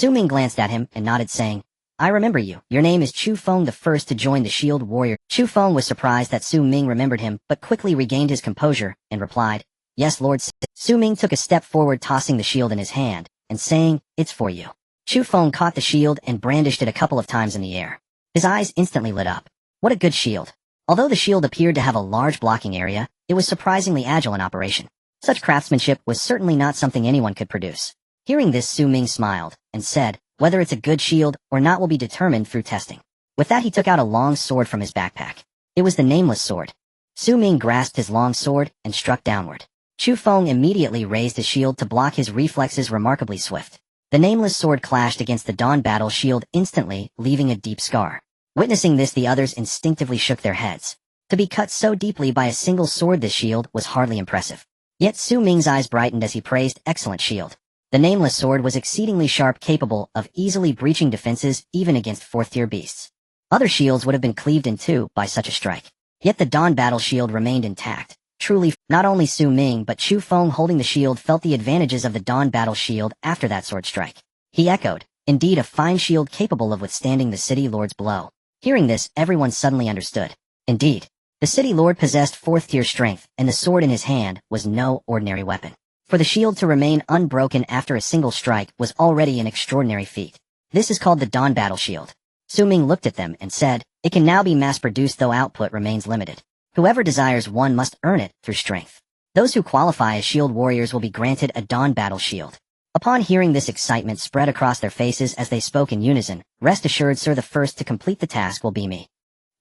Ming glanced at him and nodded, saying, "I remember you. Your name is Chu Feng, the first to join the Shield Warrior." Chu Feng was surprised that Ming remembered him, but quickly regained his composure and replied, "Yes, Lord." Ming took a step forward, tossing the shield in his hand and saying, "It's for you." Chu Feng caught the shield and brandished it a couple of times in the air. His eyes instantly lit up. What a good shield. Although the shield appeared to have a large blocking area, it was surprisingly agile in operation. Such craftsmanship was certainly not something anyone could produce. Hearing this, Ming smiled and said, "Whether it's a good shield or not will be determined through testing. With that he took out a long sword from his backpack. It was the Nameless Sword. Su Ming grasped his long sword and struck downward. Chu Feng immediately raised his shield to block his reflexes remarkably swift. The Nameless Sword clashed against the Dawn Battle shield instantly, leaving a deep scar. Witnessing this, the others instinctively shook their heads. To be cut so deeply by a single sword this shield was hardly impressive. Yet Su Ming's eyes brightened as he praised excellent shield. The Nameless Sword was exceedingly sharp, capable of easily breaching defenses even against fourth-tier beasts. Other shields would have been cleaved in two by such a strike. Yet the Dawn Battle shield remained intact. Truly, not only Su Ming but Chu Feng holding the shield felt the advantages of the Dawn Battle shield after that sword strike. He echoed, indeed a fine shield capable of withstanding the City Lord's blow. Hearing this, everyone suddenly understood. Indeed, the City Lord possessed fourth-tier strength, and the sword in his hand was no ordinary weapon. For the shield to remain unbroken after a single strike was already an extraordinary feat. This is called the Dawn Battle shield. Su Ming looked at them and said, it can now be mass-produced though output remains limited. Whoever desires one must earn it through strength. Those who qualify as shield warriors will be granted a Dawn Battle shield. Upon hearing this, excitement spread across their faces as they spoke in unison. Rest assured, sir, the first to complete the task will be me.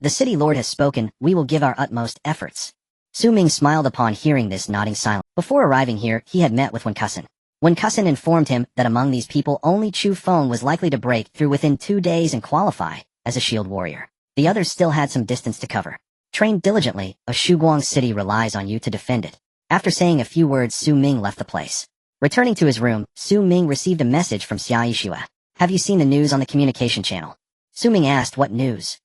The City Lord has spoken, we will give our utmost efforts. Su Ming smiled upon hearing this, nodding silently. Before arriving here, he had met with Wen Kusin. Wen Kusin informed him that among these people only Chu Feng was likely to break through within 2 days and qualify as a shield warrior. The others still had some distance to cover. Train diligently, a Shuguang city relies on you to defend it. After saying a few words, Su Ming left the place. Returning to his room, Su Ming received a message from Xia Yishue. Have you seen the news on the communication channel? Su Ming asked, what news?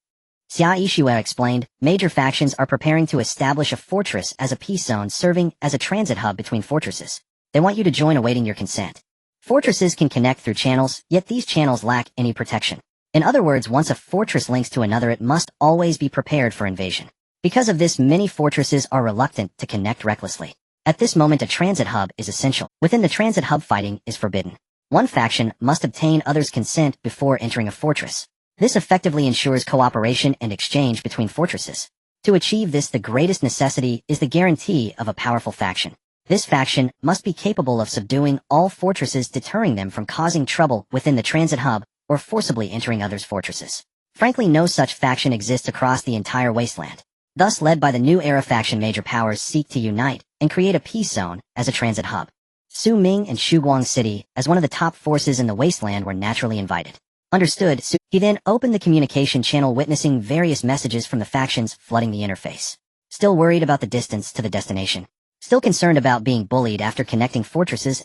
Xia Yishue explained, major factions are preparing to establish a fortress as a peace zone serving as a transit hub between fortresses. They want you to join awaiting your consent. Fortresses can connect through channels, yet these channels lack any protection. In other words, once a fortress links to another, it must always be prepared for invasion. Because of this, many fortresses are reluctant to connect recklessly. At this moment, a transit hub is essential. Within the transit hub, fighting is forbidden. One faction must obtain others' consent before entering a fortress. This effectively ensures cooperation and exchange between fortresses. To achieve this, the greatest necessity is the guarantee of a powerful faction. This faction must be capable of subduing all fortresses, deterring them from causing trouble within the transit hub or forcibly entering others' fortresses. Frankly, no such faction exists across the entire Wasteland. Thus, led by the new era faction, major powers seek to unite and create a peace zone as a transit hub. Su Ming and Shuguang City, as one of the top forces in the Wasteland, were naturally invited. Understood. He then opened the communication channel, witnessing various messages from the factions flooding the interface. Still worried about the distance to the destination. Still concerned about being bullied after connecting fortresses,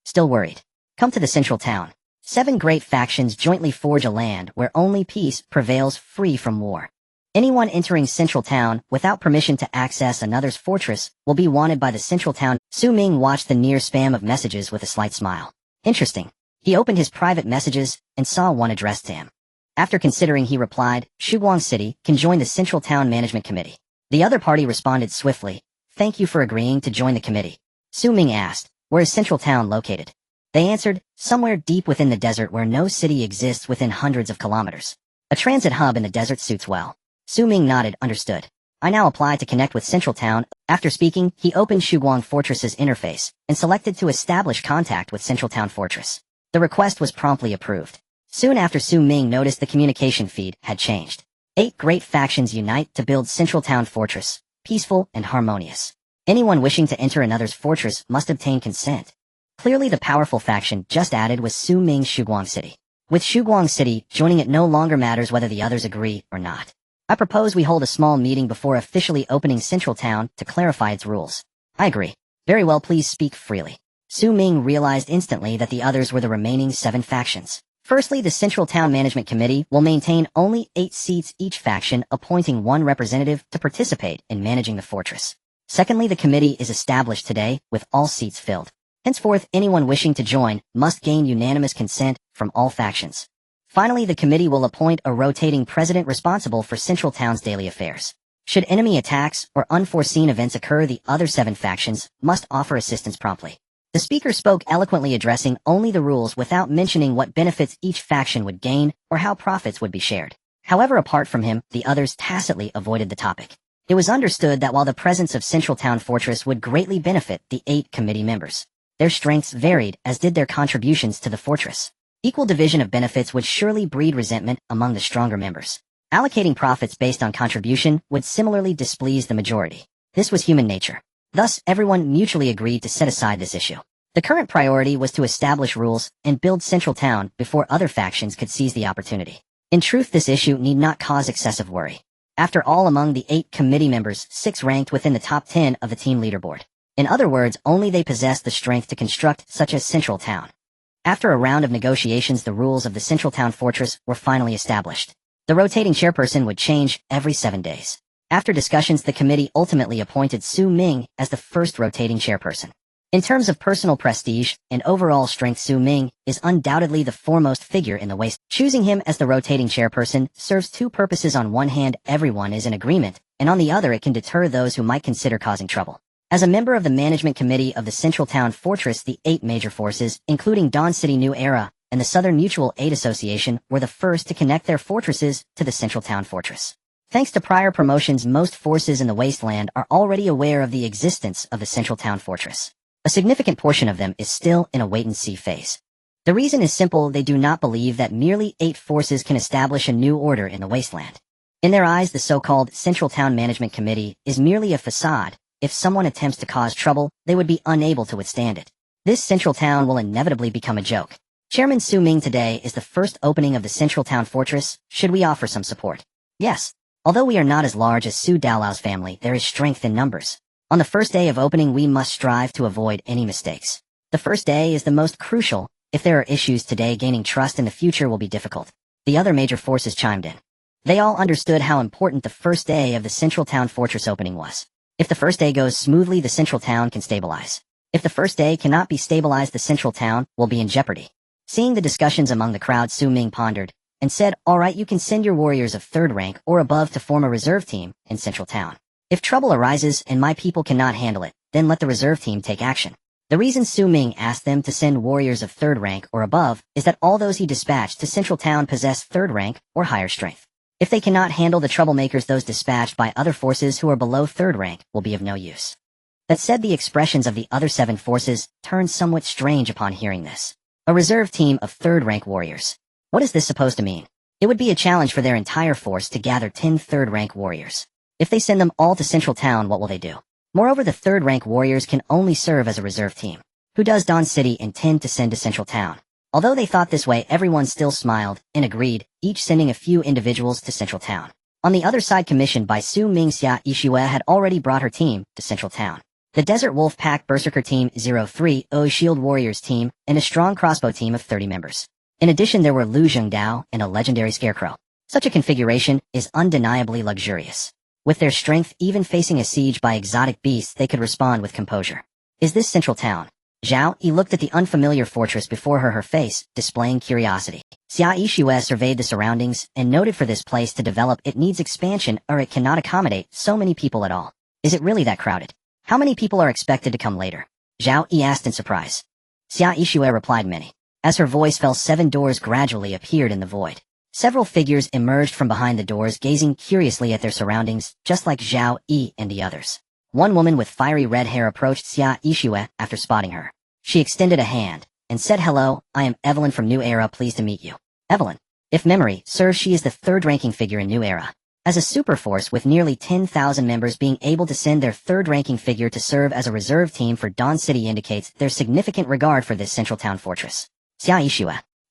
Still worried. Come to the central town. 7 great factions jointly forge a land where only peace prevails, free from war. Anyone entering Central Town without permission to access another's fortress will be wanted by the Central Town. Su Ming watched the near spam of messages with a slight smile. Interesting. He opened his private messages and saw one addressed to him. After considering, he replied, Shuguang City can join the Central Town Management Committee. The other party responded swiftly, thank you for agreeing to join the committee. Su Ming asked, where is Central Town located? They answered, somewhere deep within the desert where no city exists within hundreds of kilometers. A transit hub in the desert suits well. Su Ming nodded, understood. I now apply to connect with Central Town. After speaking, he opened Shuguang Fortress's interface and selected to establish contact with Central Town Fortress. The request was promptly approved. Soon after, Su Ming noticed the communication feed had changed. 8 great factions unite to build Central Town Fortress, peaceful and harmonious. Anyone wishing to enter another's fortress must obtain consent. Clearly, the powerful faction just added was Su Ming's Shuguang City. With Shuguang City joining, it no longer matters whether the others agree or not. I propose we hold a small meeting before officially opening Central Town to clarify its rules. I agree. Very well, please speak freely. Su Ming realized instantly that the others were the remaining 7 factions. Firstly, the Central Town Management Committee will maintain only 8 seats, each faction appointing 1 representative to participate in managing the fortress. Secondly, the committee is established today with all seats filled. Henceforth, anyone wishing to join must gain unanimous consent from all factions. Finally, the committee will appoint a rotating president responsible for Central Town's daily affairs. Should enemy attacks or unforeseen events occur, the other 7 factions must offer assistance promptly. The speaker spoke eloquently, addressing only the rules without mentioning what benefits each faction would gain or how profits would be shared. However, apart from him, the others tacitly avoided the topic. It was understood that while the presence of Central Town Fortress would greatly benefit the 8 committee members, their strengths varied, as did their contributions to the fortress. Equal division of benefits would surely breed resentment among the stronger members. Allocating profits based on contribution would similarly displease the majority. This was human nature. Thus, everyone mutually agreed to set aside this issue. The current priority was to establish rules and build Central Town before other factions could seize the opportunity. In truth, this issue need not cause excessive worry. After all, among the 8 committee members, 6 ranked within the top 10 of the team leaderboard. In other words, only they possessed the strength to construct such a Central Town. After a round of negotiations, the rules of the Central Town Fortress were finally established. The rotating chairperson would change every 7 days. After discussions, the committee ultimately appointed Ming as the first rotating chairperson. In terms of personal prestige and overall strength, Ming is undoubtedly the foremost figure in the Wasteland. Choosing him as the rotating chairperson serves 2 purposes. On one hand, everyone is in agreement, and on the other, it can deter those who might consider causing trouble. As a member of the management committee of the Central Town Fortress, the 8 major forces, including Dawn City New Era and the Southern Mutual Aid Association, were the first to connect their fortresses to the Central Town Fortress. Thanks to prior promotions, most forces in the Wasteland are already aware of the existence of the Central Town Fortress. A significant portion of them is still in a wait-and-see phase. The reason is simple: they do not believe that merely 8 forces can establish a new order in the Wasteland. In their eyes, the so-called Central Town Management Committee is merely a facade. If someone attempts to cause trouble, they would be unable to withstand it. This Central Town will inevitably become a joke. Chairman Ming, today is the first opening of the Central Town Fortress. Should we offer some support? Yes. Although we are not as large as Su Daolao's family, there is strength in numbers. On the first day of opening, we must strive to avoid any mistakes. The first day is the most crucial. If there are issues today, gaining trust in the future will be difficult. The other major forces chimed in. They all understood how important the first day of the Central Town Fortress opening was. If the first day goes smoothly, the Central Town can stabilize. If the first day cannot be stabilized, the Central Town will be in jeopardy. Seeing the discussions among the crowd, Ming pondered and said, "All right, you can send your warriors of 3rd rank or above to form a reserve team in Central Town. If trouble arises and my people cannot handle it, then let the reserve team take action." The reason Ming asked them to send warriors of 3rd rank or above is that all those he dispatched to Central Town possess 3rd rank or higher strength. If they cannot handle the troublemakers, those dispatched by other forces who are below 3rd rank will be of no use. That said, the expressions of the other 7 forces turned somewhat strange upon hearing this. A reserve team of 3rd rank warriors. What is this supposed to mean? It would be a challenge for their entire force to gather 10 3rd rank warriors. If they send them all to Central Town, what will they do? Moreover, the 3rd rank warriors can only serve as a reserve team. Who does Dawn City intend to send to Central Town? Although they thought this way, everyone still smiled and agreed, each sending a few individuals to Central Town. On the other side, commissioned by Ming, Xia Yixue had already brought her team to Central Town. The Desert Wolf Pack Berserker Team 03, Shield Warriors Team, and a strong crossbow team of 30 members. In addition, there were Lu Zhengdao and a legendary scarecrow. Such a configuration is undeniably luxurious. With their strength, even facing a siege by exotic beasts, they could respond with composure. Is this Central Town? Zhao Yi looked at the unfamiliar fortress before her face displaying curiosity. Xia Yixue surveyed the surroundings and noted for this place to develop it needs expansion or it cannot accommodate so many people at all. Is it really that crowded? How many people are expected to come later? Zhao Yi asked in surprise. Xia Yixue replied, many. As her voice fell, 7 doors gradually appeared in the void. Several figures emerged from behind the doors, gazing curiously at their surroundings, just like Zhao Yi and the others. One woman with fiery red hair approached Xia Yixue after spotting her. She extended a hand and said, "Hello, I am Evelyn from New Era, pleased to meet you." Evelyn. If memory serves, she is the 3rd-ranking figure in New Era. As a superforce with nearly 10,000 members, being able to send their 3rd-ranking figure to serve as a reserve team for Dawn City indicates their significant regard for this Central Town Fortress. Xia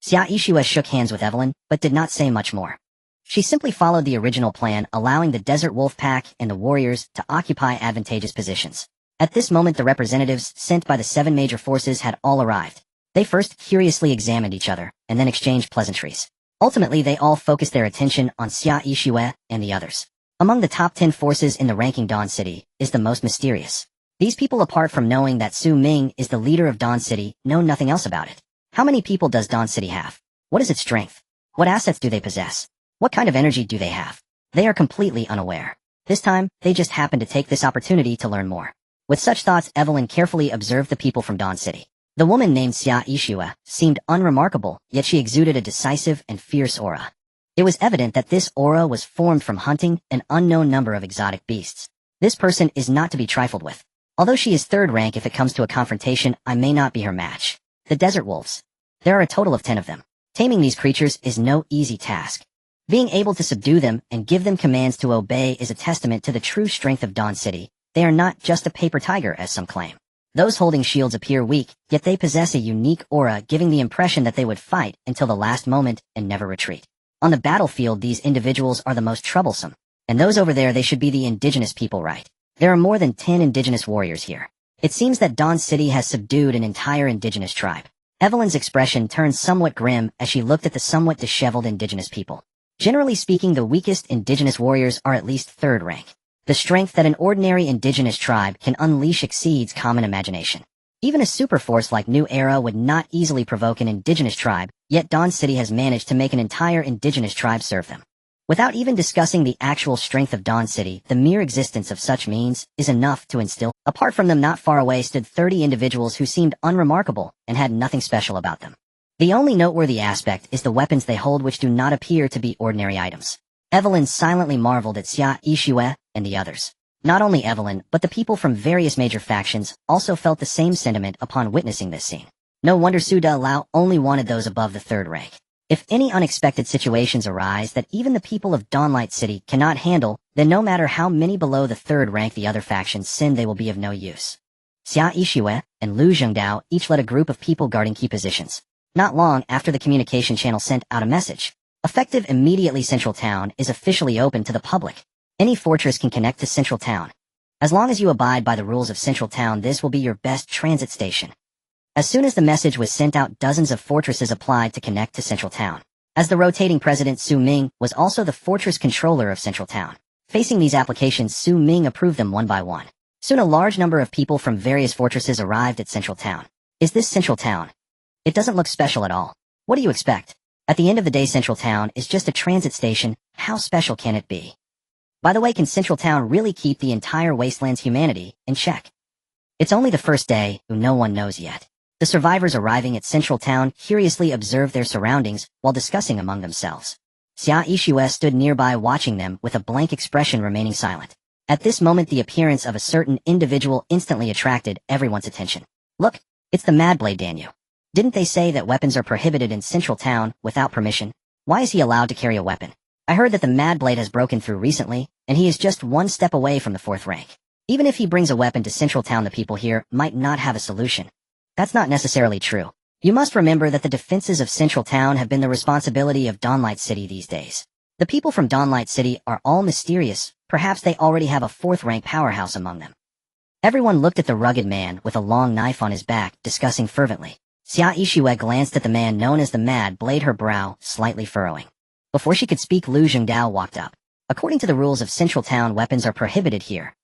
Yixue shook hands with Evelyn, but did not say much more. She simply followed the original plan, allowing the Desert Wolf Pack and the warriors to occupy advantageous positions. At this moment, the representatives sent by the 7 major forces had all arrived. They first curiously examined each other, and then exchanged pleasantries. Ultimately, they all focused their attention on Xia Yixue and the others. Among the top 10 forces in the ranking, Dawn City is the most mysterious. These people, apart from knowing that Ming is the leader of Dawn City, know nothing else about it. How many people does Dawn City have? What is its strength? What assets do they possess? What kind of energy do they have? They are completely unaware. This time, they just happened to take this opportunity to learn more. With such thoughts, Evelyn carefully observed the people from Dawn City. The woman named Xia Yixue seemed unremarkable, yet she exuded a decisive and fierce aura. It was evident that this aura was formed from hunting an unknown number of exotic beasts. This person is not to be trifled with. Although she is 3rd rank, if it comes to a confrontation, I may not be her match. The desert wolves. There are a total of 10 of them. Taming these creatures is no easy task. Being able to subdue them and give them commands to obey is a testament to the true strength of Dawn City. They are not just a paper tiger as some claim. Those holding shields appear weak, yet they possess a unique aura, giving the impression that they would fight until the last moment and never retreat. On the battlefield, these individuals are the most troublesome. And those over there, they should be the indigenous people, right? There are more than 10 indigenous warriors here. It seems that Dawn City has subdued an entire indigenous tribe. Evelyn's expression turned somewhat grim as she looked at the somewhat disheveled indigenous people. Generally speaking, the weakest indigenous warriors are at least third rank. The strength that an ordinary indigenous tribe can unleash exceeds common imagination. Even a superforce like New Era would not easily provoke an indigenous tribe, yet Dawn City has managed to make an entire indigenous tribe serve them. Without even discussing the actual strength of Dawn City, the mere existence of such means is enough to instill. Apart from them, not far away stood 30 individuals who seemed unremarkable and had nothing special about them. The only noteworthy aspect is the weapons they hold, which do not appear to be ordinary items. Evelyn silently marveled at Xia Yixue and the others. Not only Evelyn, but the people from various major factions also felt the same sentiment upon witnessing this scene. No wonder Su De Lao only wanted those above the third rank. If any unexpected situations arise that even the people of Dawnlight City cannot handle, then no matter how many below the third rank the other factions send, they will be of no use. Xia Yixue and Lu Zhengdao each led a group of people guarding key positions. Not long after the communication channel sent out a message. Effective immediately, Central Town is officially open to the public. Any fortress can connect to Central Town. As long as you abide by the rules of Central Town, this will be your best transit station. As soon as the message was sent out, dozens of fortresses applied to connect to Central Town. As the rotating president, Su Ming was also the fortress controller of Central Town. Facing these applications, Su Ming approved them one by one. Soon a large number of people from various fortresses arrived at Central Town. Is this Central Town? It doesn't look special at all. What do you expect? At the end of the day, Central Town is just a transit station. How special can it be? By the way, can Central Town really keep the entire Wasteland's humanity in check? It's only the first day, who no one knows yet. The survivors arriving at Central Town curiously observed their surroundings while discussing among themselves. Xia Yixue stood nearby watching them with a blank expression, remaining silent. At this moment, the appearance of a certain individual instantly attracted everyone's attention. Look, it's the Mad Blade Danyu. Didn't they say that weapons are prohibited in Central Town without permission? Why is he allowed to carry a weapon? I heard that the Mad Blade has broken through recently, and he is just one step away from the fourth rank. Even if he brings a weapon to Central Town, the people here might not have a solution. That's not necessarily true. You must remember that the defenses of Central Town have been the responsibility of Dawnlight City these days. The people from Dawnlight City are all mysterious. Perhaps they already have a fourth-rank powerhouse among them. Everyone looked at the rugged man with a long knife on his back, discussing fervently. Xia Yixue glanced at the man known as the Mad Blade, her brow slightly furrowing. Before she could speak, Lu Zhengdao walked up. According to the rules of Central Town, weapons are prohibited here.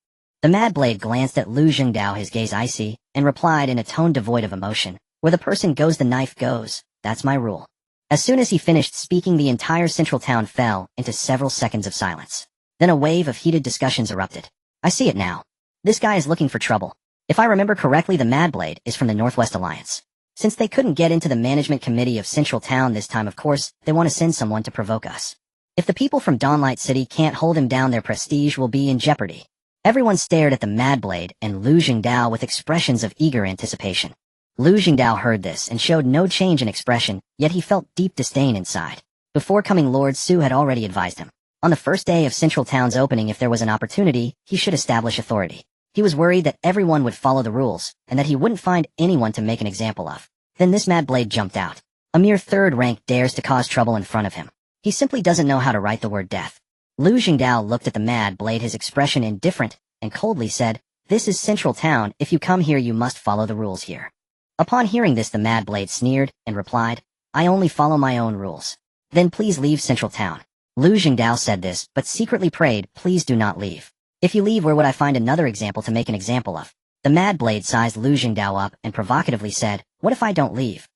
The Mad Blade glanced at Lu Zhengdao, his gaze icy, and replied in a tone devoid of emotion. Where the person goes, the knife goes. That's my rule. As soon as he finished speaking, the entire Central Town fell into several seconds of silence. Then a wave of heated discussions erupted. I see it now. This guy is looking for trouble. If I remember correctly, the Mad Blade is from the Northwest Alliance. Since they couldn't get into the management committee of Central Town this time, of course, they want to send someone to provoke us. If the people from Dawnlight City can't hold him down, their prestige will be in jeopardy. Everyone stared at the Mad Blade and Lu Zhengdao with expressions of eager anticipation. Lu Zhengdao heard this and showed no change in expression, yet he felt deep disdain inside. Before coming, Lord Su had already advised him. On the first day of Central Town's opening, if there was an opportunity, he should establish authority. He was worried that everyone would follow the rules, and that he wouldn't find anyone to make an example of. Then this Mad Blade jumped out. A mere third rank dares to cause trouble in front of him. He simply doesn't know how to write the word death. Lu Zhengdao looked at the Mad Blade, his expression indifferent, and coldly said, "This is Central Town. If you come here, you must follow the rules here." Upon hearing this, the Mad Blade sneered and replied, "I only follow my own rules." "Then please leave Central Town." Lu Zhengdao said this, but secretly prayed, "Please do not leave. If you leave, where would I find another example to make an example of?" The Mad Blade sized Lu Zhengdao up and provocatively said, "What if I don't leave?"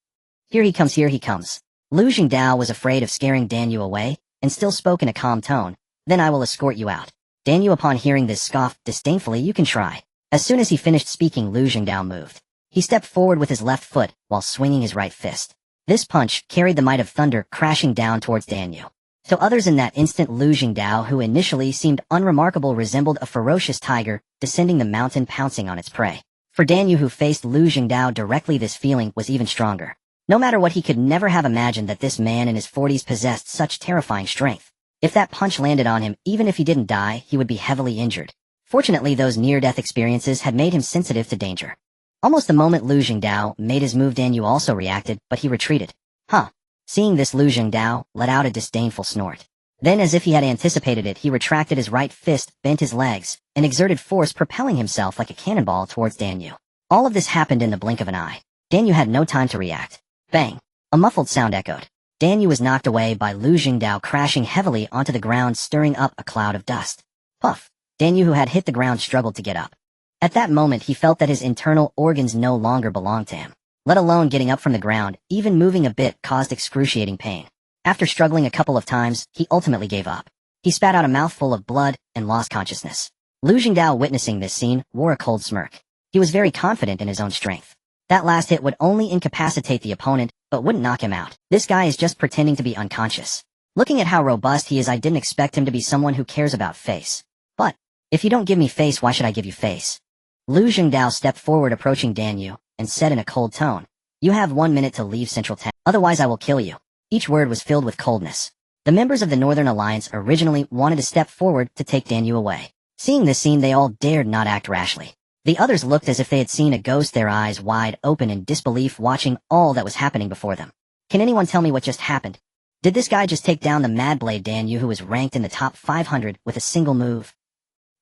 Here he comes, here he comes." Lu Zhengdao was afraid of scaring Danyu away, and still spoke in a calm tone. "Then I will escort you out." Danyu, upon hearing this, scoffed disdainfully, "You can try." As soon as he finished speaking, Lu Zhengdao moved. He stepped forward with his left foot, while swinging his right fist. This punch carried the might of thunder, crashing down towards Danyu. To others in that instant, Lu Zhengdao, who initially seemed unremarkable, resembled a ferocious tiger, descending the mountain, pouncing on its prey. For Danyu, who faced Lu Zhengdao directly, this feeling was even stronger. No matter what, he could never have imagined that this man in his 40s possessed such terrifying strength. If that punch landed on him, even if he didn't die, he would be heavily injured. Fortunately, those near-death experiences had made him sensitive to danger. Almost the moment Lu Jingdao made his move, Dan Yu also reacted, but he retreated. Huh. Seeing this, Lu Jingdao let out a disdainful snort. Then, as if he had anticipated it, he retracted his right fist, bent his legs, and exerted force, propelling himself like a cannonball towards Dan Yu. All of this happened in the blink of an eye. Dan Yu had no time to react. Bang! A muffled sound echoed. Dan Yu was knocked away by Lu Jingdao, crashing heavily onto the ground, stirring up a cloud of dust. Puff! Dan Yu, who had hit the ground, struggled to get up. At that moment, he felt that his internal organs no longer belonged to him. Let alone getting up from the ground, even moving a bit caused excruciating pain. After struggling a couple of times, he ultimately gave up. He spat out a mouthful of blood and lost consciousness. Lu Jingdao, witnessing this scene, wore a cold smirk. He was very confident in his own strength. That last hit would only incapacitate the opponent, but wouldn't knock him out. This guy is just pretending to be unconscious. Looking at how robust he is, I didn't expect him to be someone who cares about face. But, if you don't give me face, why should I give you face? Lu Jingdao stepped forward, approaching Dan Yu, and said in a cold tone, "You have 1 minute to leave Central Town, otherwise I will kill you." Each word was filled with coldness. The members of the Northern Alliance originally wanted to step forward to take Dan Yu away. Seeing this scene, they all dared not act rashly. The others looked as if they had seen a ghost, their eyes wide open in disbelief, watching all that was happening before them. Can anyone tell me what just happened? Did this guy just take down the Mad Blade Dan Yu, who was ranked in the top 500 with a single move?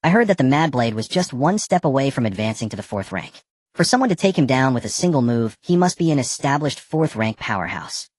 I heard that the Mad Blade was just 1 step away from advancing to the 4th rank. For someone to take him down with a single move, he must be an established 4th rank powerhouse.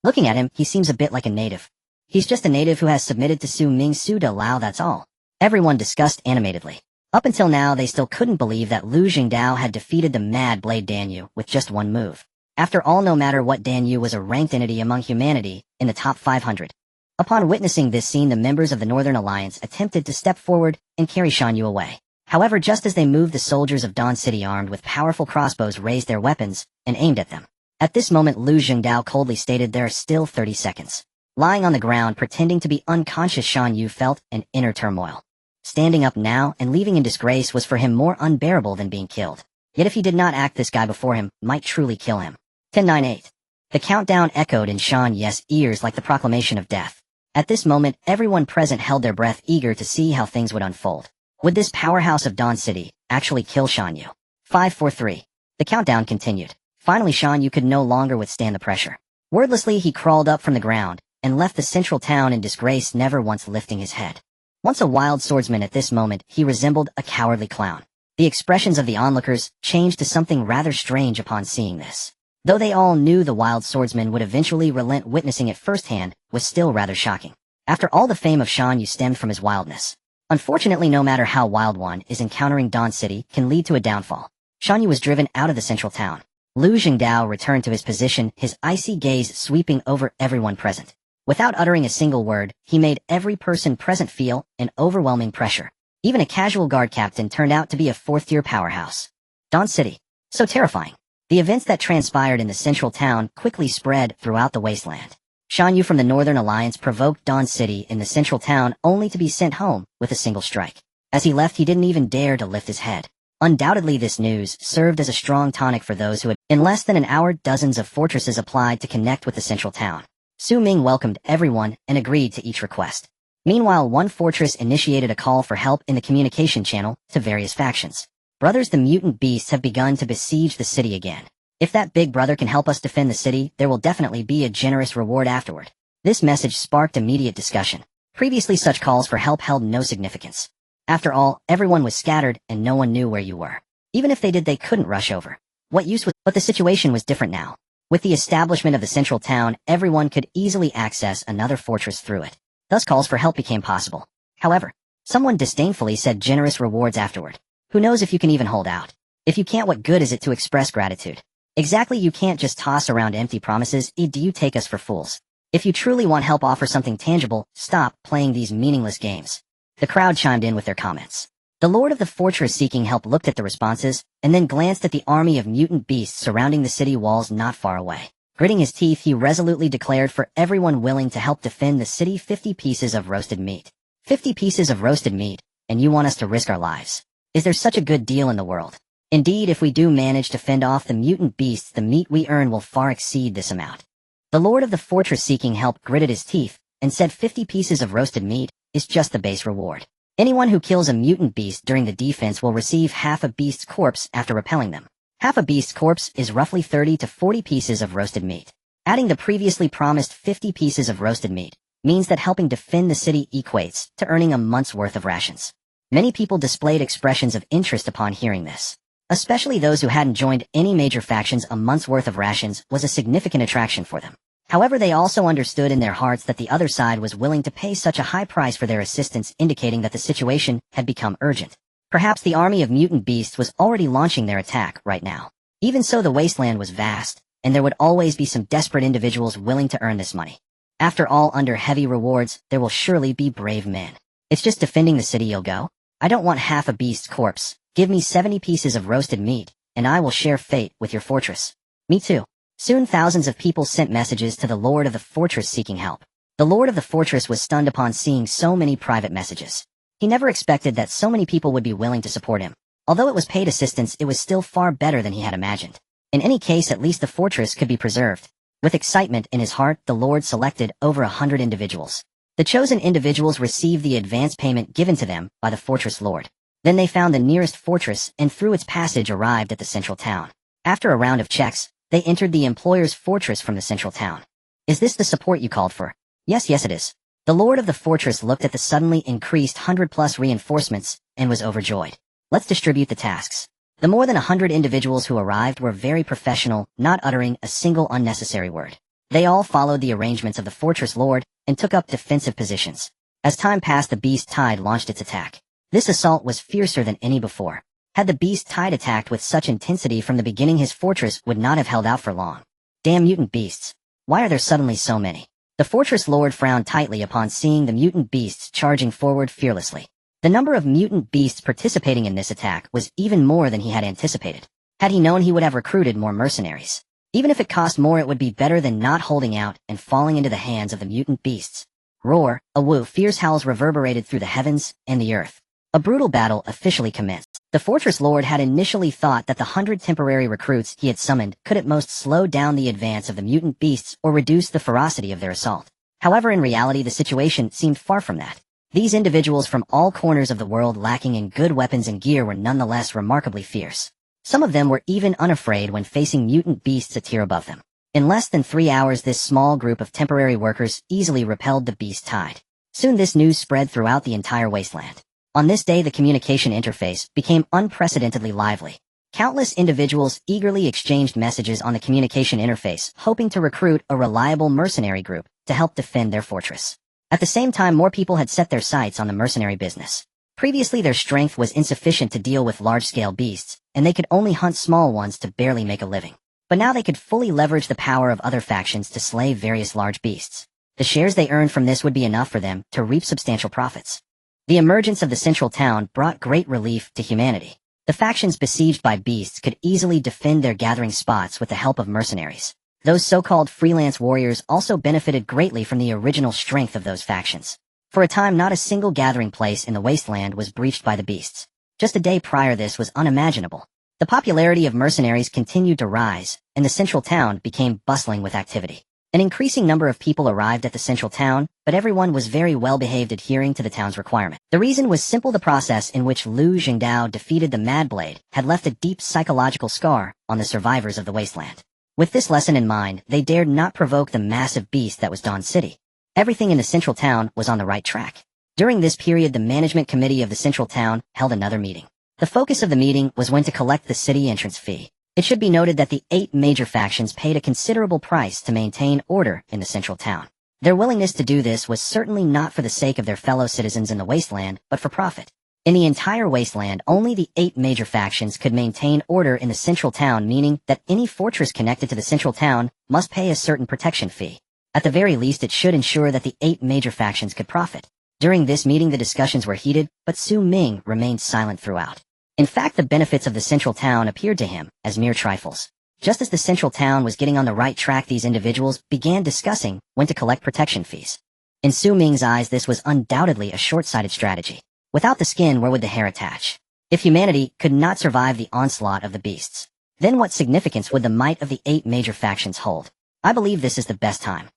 Looking at him, he seems a bit like a native. He's just a native who has submitted to Su Ming Su De Lao, that's all. Everyone discussed animatedly. Up until now, they still couldn't believe that Lu Jingdao had defeated the Mad Blade Dan Yu with just 1 move. After all, no matter what, Dan Yu was a ranked entity among humanity in the top 500. Upon witnessing this scene, the members of the Northern Alliance attempted to step forward and carry Shan Yu away. However, just as they moved, the soldiers of Dawn City, armed with powerful crossbows, raised their weapons and aimed at them. At this moment, Lu Jingdao coldly stated, "There are still 30 seconds. Lying on the ground, pretending to be unconscious, Shan Yu felt an inner turmoil. Standing up now and leaving in disgrace was for him more unbearable than being killed. Yet if he did not act, this guy before him might truly kill him. 10, 9, 8. The countdown echoed in Shan Yu's ears like the proclamation of death. At this moment, everyone present held their breath, eager to see how things would unfold. Would this powerhouse of Dawn City actually kill Shan Yu? 5, 4, 3. The countdown continued. Finally, Shan Yu could no longer withstand the pressure. Wordlessly, he crawled up from the ground and left the central town in disgrace, never once lifting his head. Once a wild swordsman, at this moment, he resembled a cowardly clown. The expressions of the onlookers changed to something rather strange upon seeing this. Though they all knew the wild swordsman would eventually relent, witnessing it firsthand was still rather shocking. After all, the fame of Shan Yu stemmed from his wildness. Unfortunately, no matter how wild one is, encountering Dawn City can lead to a downfall. Shan Yu was driven out of the central town. Lu Jingdao returned to his position, his icy gaze sweeping over everyone present. Without uttering a single word, he made every person present feel an overwhelming pressure. Even a casual guard captain turned out to be a 4th-tier powerhouse. Dawn City. So terrifying. The events that transpired in the central town quickly spread throughout the Wasteland. Shan Yu from the Northern Alliance provoked Dawn City in the central town, only to be sent home with a single strike. As he left, he didn't even dare to lift his head. Undoubtedly, this news served as a strong tonic for those who had. In less than an hour, dozens of fortresses applied to connect with the central town. Su Ming welcomed everyone and agreed to each request. Meanwhile, one fortress initiated a call for help in the communication channel to various factions. "Brothers, the mutant beasts have begun to besiege the city again. If that big brother can help us defend the city, there will definitely be a generous reward afterward." This message sparked immediate discussion. Previously, such calls for help held no significance. After all, everyone was scattered and no one knew where you were. Even if they did, they couldn't rush over. What use was— But the situation was different now. With the establishment of the central town, everyone could easily access another fortress through it. Thus, calls for help became possible. However, someone disdainfully said generous rewards afterward. Who knows if you can even hold out? If you can't, what good is it to express gratitude? Exactly, you can't just toss around empty promises. Do you take us for fools? If you truly want help, offer something tangible. Stop playing these meaningless games. The crowd chimed in with their comments. The lord of the fortress seeking help looked at the responses, and then glanced at the army of mutant beasts surrounding the city walls not far away. Gritting his teeth, he resolutely declared, "For everyone willing to help defend the city, 50 pieces of roasted meat." 50 pieces of roasted meat, and you want us to risk our lives? Is there such a good deal in the world? Indeed, if we do manage to fend off the mutant beasts, the meat we earn will far exceed this amount. The lord of the fortress seeking help gritted his teeth, and said 50 pieces of roasted meat is just the base reward. Anyone who kills a mutant beast during the defense will receive half a beast's corpse after repelling them. Half a beast's corpse is roughly 30 to 40 pieces of roasted meat. Adding the previously promised 50 pieces of roasted meat means that helping defend the city equates to earning a month's worth of rations. Many people displayed expressions of interest upon hearing this. Especially those who hadn't joined any major factions. A month's worth of rations was a significant attraction for them. However, they also understood in their hearts that the other side was willing to pay such a high price for their assistance, indicating that the situation had become urgent. Perhaps the army of mutant beasts was already launching their attack right now. Even so, the wasteland was vast, and there would always be some desperate individuals willing to earn this money. After all, under heavy rewards, there will surely be brave men. It's just defending the city you'll go? I don't want half a beast's corpse. Give me 70 pieces of roasted meat, and I will share fate with your fortress. Me too. Soon thousands of people sent messages to the Lord of the Fortress seeking help. The Lord of the Fortress was stunned upon seeing so many private messages. He never expected that so many people would be willing to support him. Although it was paid assistance, it was still far better than he had imagined. In any case, at least the fortress could be preserved. With excitement in his heart, the Lord selected over 100 individuals. The chosen individuals received the advance payment given to them by the fortress lord. Then they found the nearest fortress and through its passage arrived at the central town. After a round of checks, they entered the employer's fortress from the central town. Is this the support you called for? Yes, it is. The lord of the fortress looked at the suddenly increased 100+ reinforcements and was overjoyed. Let's distribute the tasks. The more than 100 individuals who arrived were very professional, not uttering a single unnecessary word. They all followed the arrangements of the fortress lord and took up defensive positions. As time passed, the beast tide launched its attack. This assault was fiercer than any before. Had the beast tide attacked with such intensity from the beginning, his fortress would not have held out for long. Damn mutant beasts. Why are there suddenly so many? The fortress lord frowned tightly upon seeing the mutant beasts charging forward fearlessly. The number of mutant beasts participating in this attack was even more than he had anticipated. Had he known, he would have recruited more mercenaries. Even if it cost more, it would be better than not holding out and falling into the hands of the mutant beasts. Roar, a woo, fierce howls reverberated through the heavens and the earth. A brutal battle officially commenced. The fortress lord had initially thought that the 100 temporary recruits he had summoned could at most slow down the advance of the mutant beasts or reduce the ferocity of their assault. However, in reality, the situation seemed far from that. These individuals from all corners of the world lacking in good weapons and gear were nonetheless remarkably fierce. Some of them were even unafraid when facing mutant beasts a tier above them. In less than 3 hours, this small group of temporary workers easily repelled the beast tide. Soon this news spread throughout the entire wasteland. On this day, the communication interface became unprecedentedly lively. Countless individuals eagerly exchanged messages on the communication interface, hoping to recruit a reliable mercenary group to help defend their fortress. At the same time, more people had set their sights on the mercenary business. Previously, their strength was insufficient to deal with large-scale beasts, and they could only hunt small ones to barely make a living. But now they could fully leverage the power of other factions to slay various large beasts. The shares they earned from this would be enough for them to reap substantial profits. The emergence of the central town brought great relief to humanity. The factions besieged by beasts could easily defend their gathering spots with the help of mercenaries. Those so-called freelance warriors also benefited greatly from the original strength of those factions. For a time, not a single gathering place in the wasteland was breached by the beasts. Just a day prior, this was unimaginable. The popularity of mercenaries continued to rise, and the central town became bustling with activity. An increasing number of people arrived at the central town, but everyone was very well-behaved, adhering to the town's requirement. The reason was simple: the process in which Lu Jingdao defeated the Mad Blade had left a deep psychological scar on the survivors of the wasteland. With this lesson in mind, they dared not provoke the massive beast that was Dawn City. Everything in the central town was on the right track. During this period, the management committee of the central town held another meeting. The focus of the meeting was when to collect the city entrance fee. It should be noted that the 8 major factions paid a considerable price to maintain order in the central town. Their willingness to do this was certainly not for the sake of their fellow citizens in the wasteland, but for profit. In the entire wasteland, only the 8 major factions could maintain order in the central town, meaning that any fortress connected to the central town must pay a certain protection fee. At the very least, it should ensure that the 8 major factions could profit. During this meeting, the discussions were heated, but Su Ming remained silent throughout. In fact, the benefits of the central town appeared to him as mere trifles. Just as the central town was getting on the right track, these individuals began discussing when to collect protection fees. In Su Ming's eyes, this was undoubtedly a short-sighted strategy. Without the skin, where would the hair attach? If humanity could not survive the onslaught of the beasts, then what significance would the might of the 8 major factions hold? I believe this is the best time.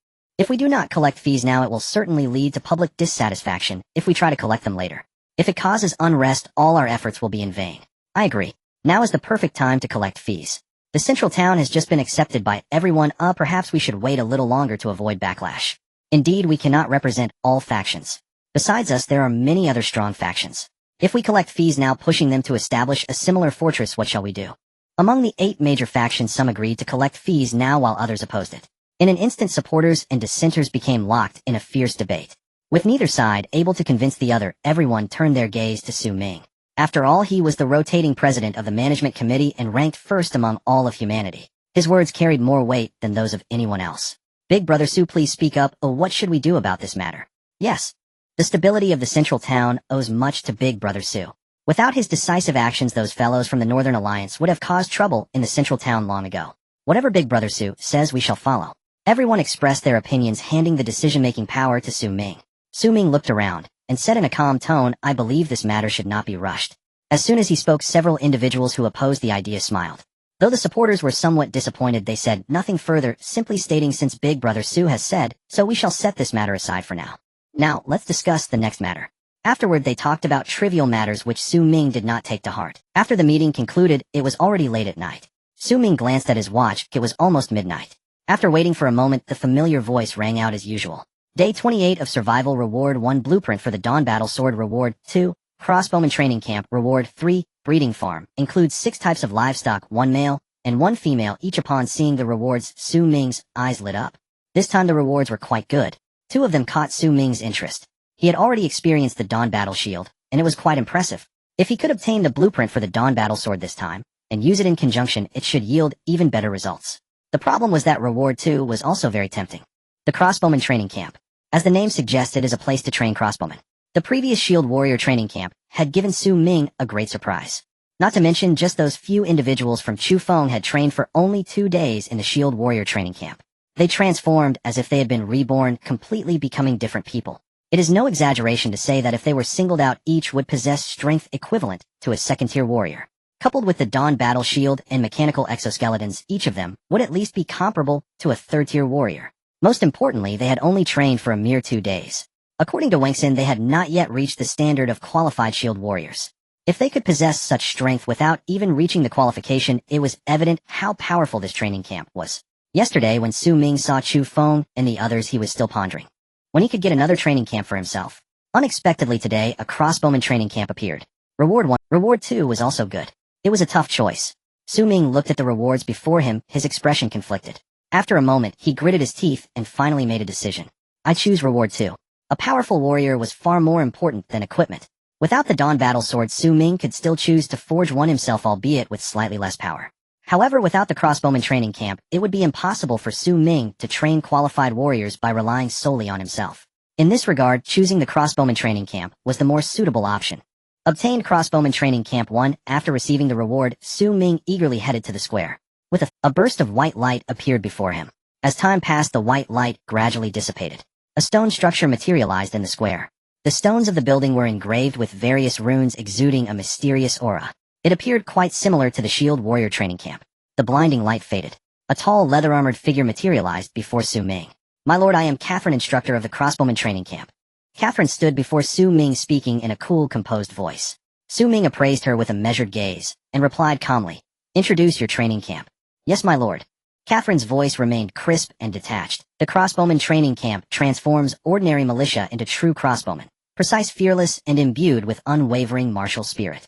If we do not collect fees now, it will certainly lead to public dissatisfaction if we try to collect them later. If it causes unrest, all our efforts will be in vain. I agree. Now is the perfect time to collect fees. The central town has just been accepted by everyone. Perhaps we should wait a little longer to avoid backlash. Indeed, we cannot represent all factions. Besides us, there are many other strong factions. If we collect fees now, pushing them to establish a similar fortress, what shall we do? Among the 8 major factions, some agreed to collect fees now while others opposed it. In an instant, supporters and dissenters became locked in a fierce debate. With neither side able to convince the other, everyone turned their gaze to Su Ming. After all, he was the rotating president of the management committee and ranked first among all of humanity. His words carried more weight than those of anyone else. Big Brother Su, please speak up. What should we do about this matter? Yes. The stability of the central town owes much to Big Brother Su. Without his decisive actions, those fellows from the Northern Alliance would have caused trouble in the central town long ago. Whatever Big Brother Su says, we shall follow. Everyone expressed their opinions, handing the decision-making power to Su Ming. Su Ming looked around and said in a calm tone, I believe this matter should not be rushed. As soon as he spoke, several individuals who opposed the idea smiled. Though the supporters were somewhat disappointed, they said nothing further, simply stating, since Big Brother Su has said, so we shall set this matter aside for now. Now, let's discuss the next matter. Afterward, they talked about trivial matters which Su Ming did not take to heart. After the meeting concluded, it was already late at night. Su Ming glanced at his watch. It was almost midnight. After waiting for a moment, the familiar voice rang out as usual. Day 28 of Survival. Reward 1. Blueprint for the Dawn Battle Sword. Reward 2. Crossbowman Training Camp. Reward 3. Breeding Farm. Includes 6 types of livestock, 1 male and 1 female each. Upon seeing the rewards, Su Ming's eyes lit up. This time the rewards were quite good. 2 of them caught Su Ming's interest. He had already experienced the Dawn Battle Shield, and it was quite impressive. If he could obtain the blueprint for the Dawn Battle Sword this time, and use it in conjunction, it should yield even better results. The problem was that Reward 2 was also very tempting. The Crossbowman Training Camp. As the name suggested, is a place to train crossbowmen. The previous Shield Warrior Training Camp had given Su Ming a great surprise. Not to mention, just those few individuals from Chu Feng had trained for only 2 days in the Shield Warrior Training Camp. They transformed as if they had been reborn, completely becoming different people. It is no exaggeration to say that if they were singled out, each would possess strength equivalent to a second-tier warrior. Coupled with the Dawn Battle Shield and mechanical exoskeletons, each of them would at least be comparable to a third-tier warrior. Most importantly, they had only trained for a mere 2 days. According to Wangxin, they had not yet reached the standard of qualified shield warriors. If they could possess such strength without even reaching the qualification, it was evident how powerful this training camp was. Yesterday, when Su Ming saw Chu Feng and the others, he was still pondering when he could get another training camp for himself. Unexpectedly today, a crossbowman training camp appeared. Reward 1. Reward 2 was also good. It was a tough choice. Su Ming looked at the rewards before him, his expression conflicted. After a moment, he gritted his teeth and finally made a decision. I choose Reward 2. A powerful warrior was far more important than equipment. Without the Dawn Battle Sword, Su Ming could still choose to forge one himself, albeit with slightly less power. However, without the crossbowman training camp, it would be impossible for Su Ming to train qualified warriors by relying solely on himself. In this regard, choosing the crossbowman training camp was the more suitable option. Obtained crossbowman training camp 1. After receiving the reward, Su Ming eagerly headed to the square. With a burst of white light appeared before him. As time passed, the white light gradually dissipated. A stone structure materialized in the square. The stones of the building were engraved with various runes exuding a mysterious aura. It appeared quite similar to the Shield Warrior Training Camp. The blinding light faded. A tall, leather-armored figure materialized before Su Ming. My lord, I am Catherine, instructor of the Crossbowman Training Camp. Catherine stood before Su Ming, speaking in a cool, composed voice. Su Ming appraised her with a measured gaze, and replied calmly, Introduce your training camp. Yes, my lord. Catherine's voice remained crisp and detached. The Crossbowman Training Camp transforms ordinary militia into true crossbowmen, precise, fearless, and imbued with unwavering martial spirit.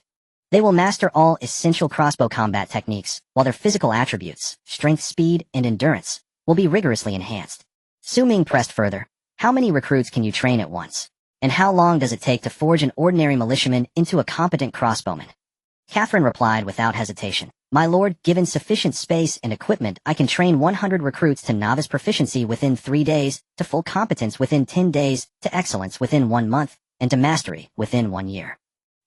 They will master all essential crossbow combat techniques, while their physical attributes, strength, speed, and endurance, will be rigorously enhanced. Su Ming pressed further. How many recruits can you train at once? And how long does it take to forge an ordinary militiaman into a competent crossbowman? Catherine replied without hesitation. My lord, given sufficient space and equipment, I can train 100 recruits to novice proficiency within 3 days, to full competence within 10 days, to excellence within 1 month, and to mastery within 1 year.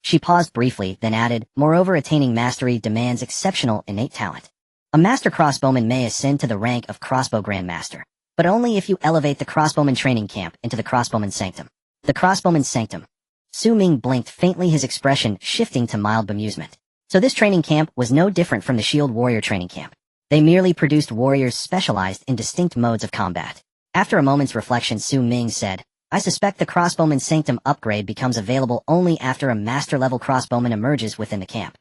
She paused briefly, then added, Moreover, attaining mastery demands exceptional innate talent. A master crossbowman may ascend to the rank of crossbow grandmaster, but only if you elevate the crossbowman training camp into the crossbowman sanctum. The crossbowman sanctum. Su Ming blinked faintly, his expression shifting to mild bemusement. So this training camp was no different from the Shield Warrior Training Camp. They merely produced warriors specialized in distinct modes of combat. After a moment's reflection, Ming said, I suspect the crossbowman sanctum upgrade becomes available only after a master-level crossbowman emerges within the camp.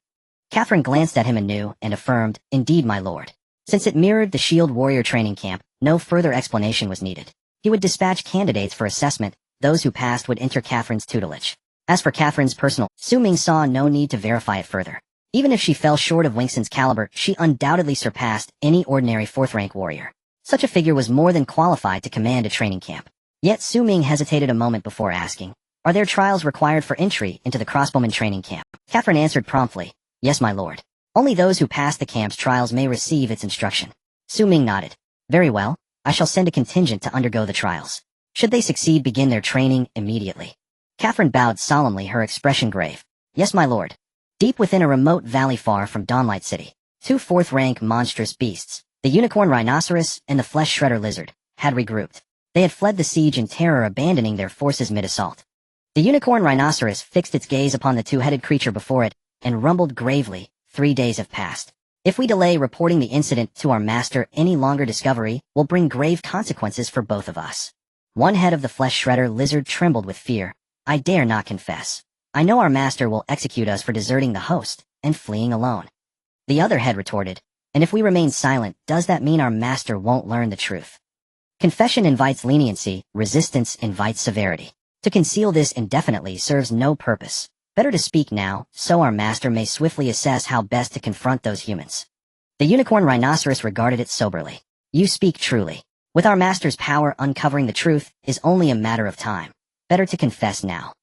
Catherine glanced at him anew and affirmed, Indeed, my lord. Since it mirrored the Shield Warrior training camp, no further explanation was needed. He would dispatch candidates for assessment. Those who passed would enter Catherine's tutelage. As for Catherine's personal, Ming saw no need to verify it further. Even if she fell short of Wingson's caliber, she undoubtedly surpassed any ordinary fourth-rank warrior. Such a figure was more than qualified to command a training camp. Yet Ming hesitated a moment before asking, Are there trials required for entry into the crossbowman training camp? Catherine answered promptly, Yes, my lord. Only those who pass the camp's trials may receive its instruction. Ming nodded. Very well, I shall send a contingent to undergo the trials. Should they succeed, begin their training immediately. Catherine bowed solemnly, her expression grave. Yes, my lord. Deep within a remote valley far from Dawnlight City, two fourth-rank monstrous beasts, the unicorn rhinoceros and the flesh shredder lizard, had regrouped. They had fled the siege in terror, abandoning their forces mid-assault. The unicorn rhinoceros fixed its gaze upon the two-headed creature before it, and rumbled gravely, 3 days have passed. If we delay reporting the incident to our master any longer, discovery will bring grave consequences for both of us. One head of the flesh shredder lizard trembled with fear. I dare not confess. I know our master will execute us for deserting the host and fleeing alone. The other head retorted, and if we remain silent, does that mean our master won't learn the truth? Confession invites leniency, resistance invites severity. To conceal this indefinitely serves no purpose. Better to speak now, so our master may swiftly assess how best to confront those humans. The unicorn rhinoceros regarded it soberly. You speak truly. With our master's power, uncovering the truth is only a matter of time. Better to confess now.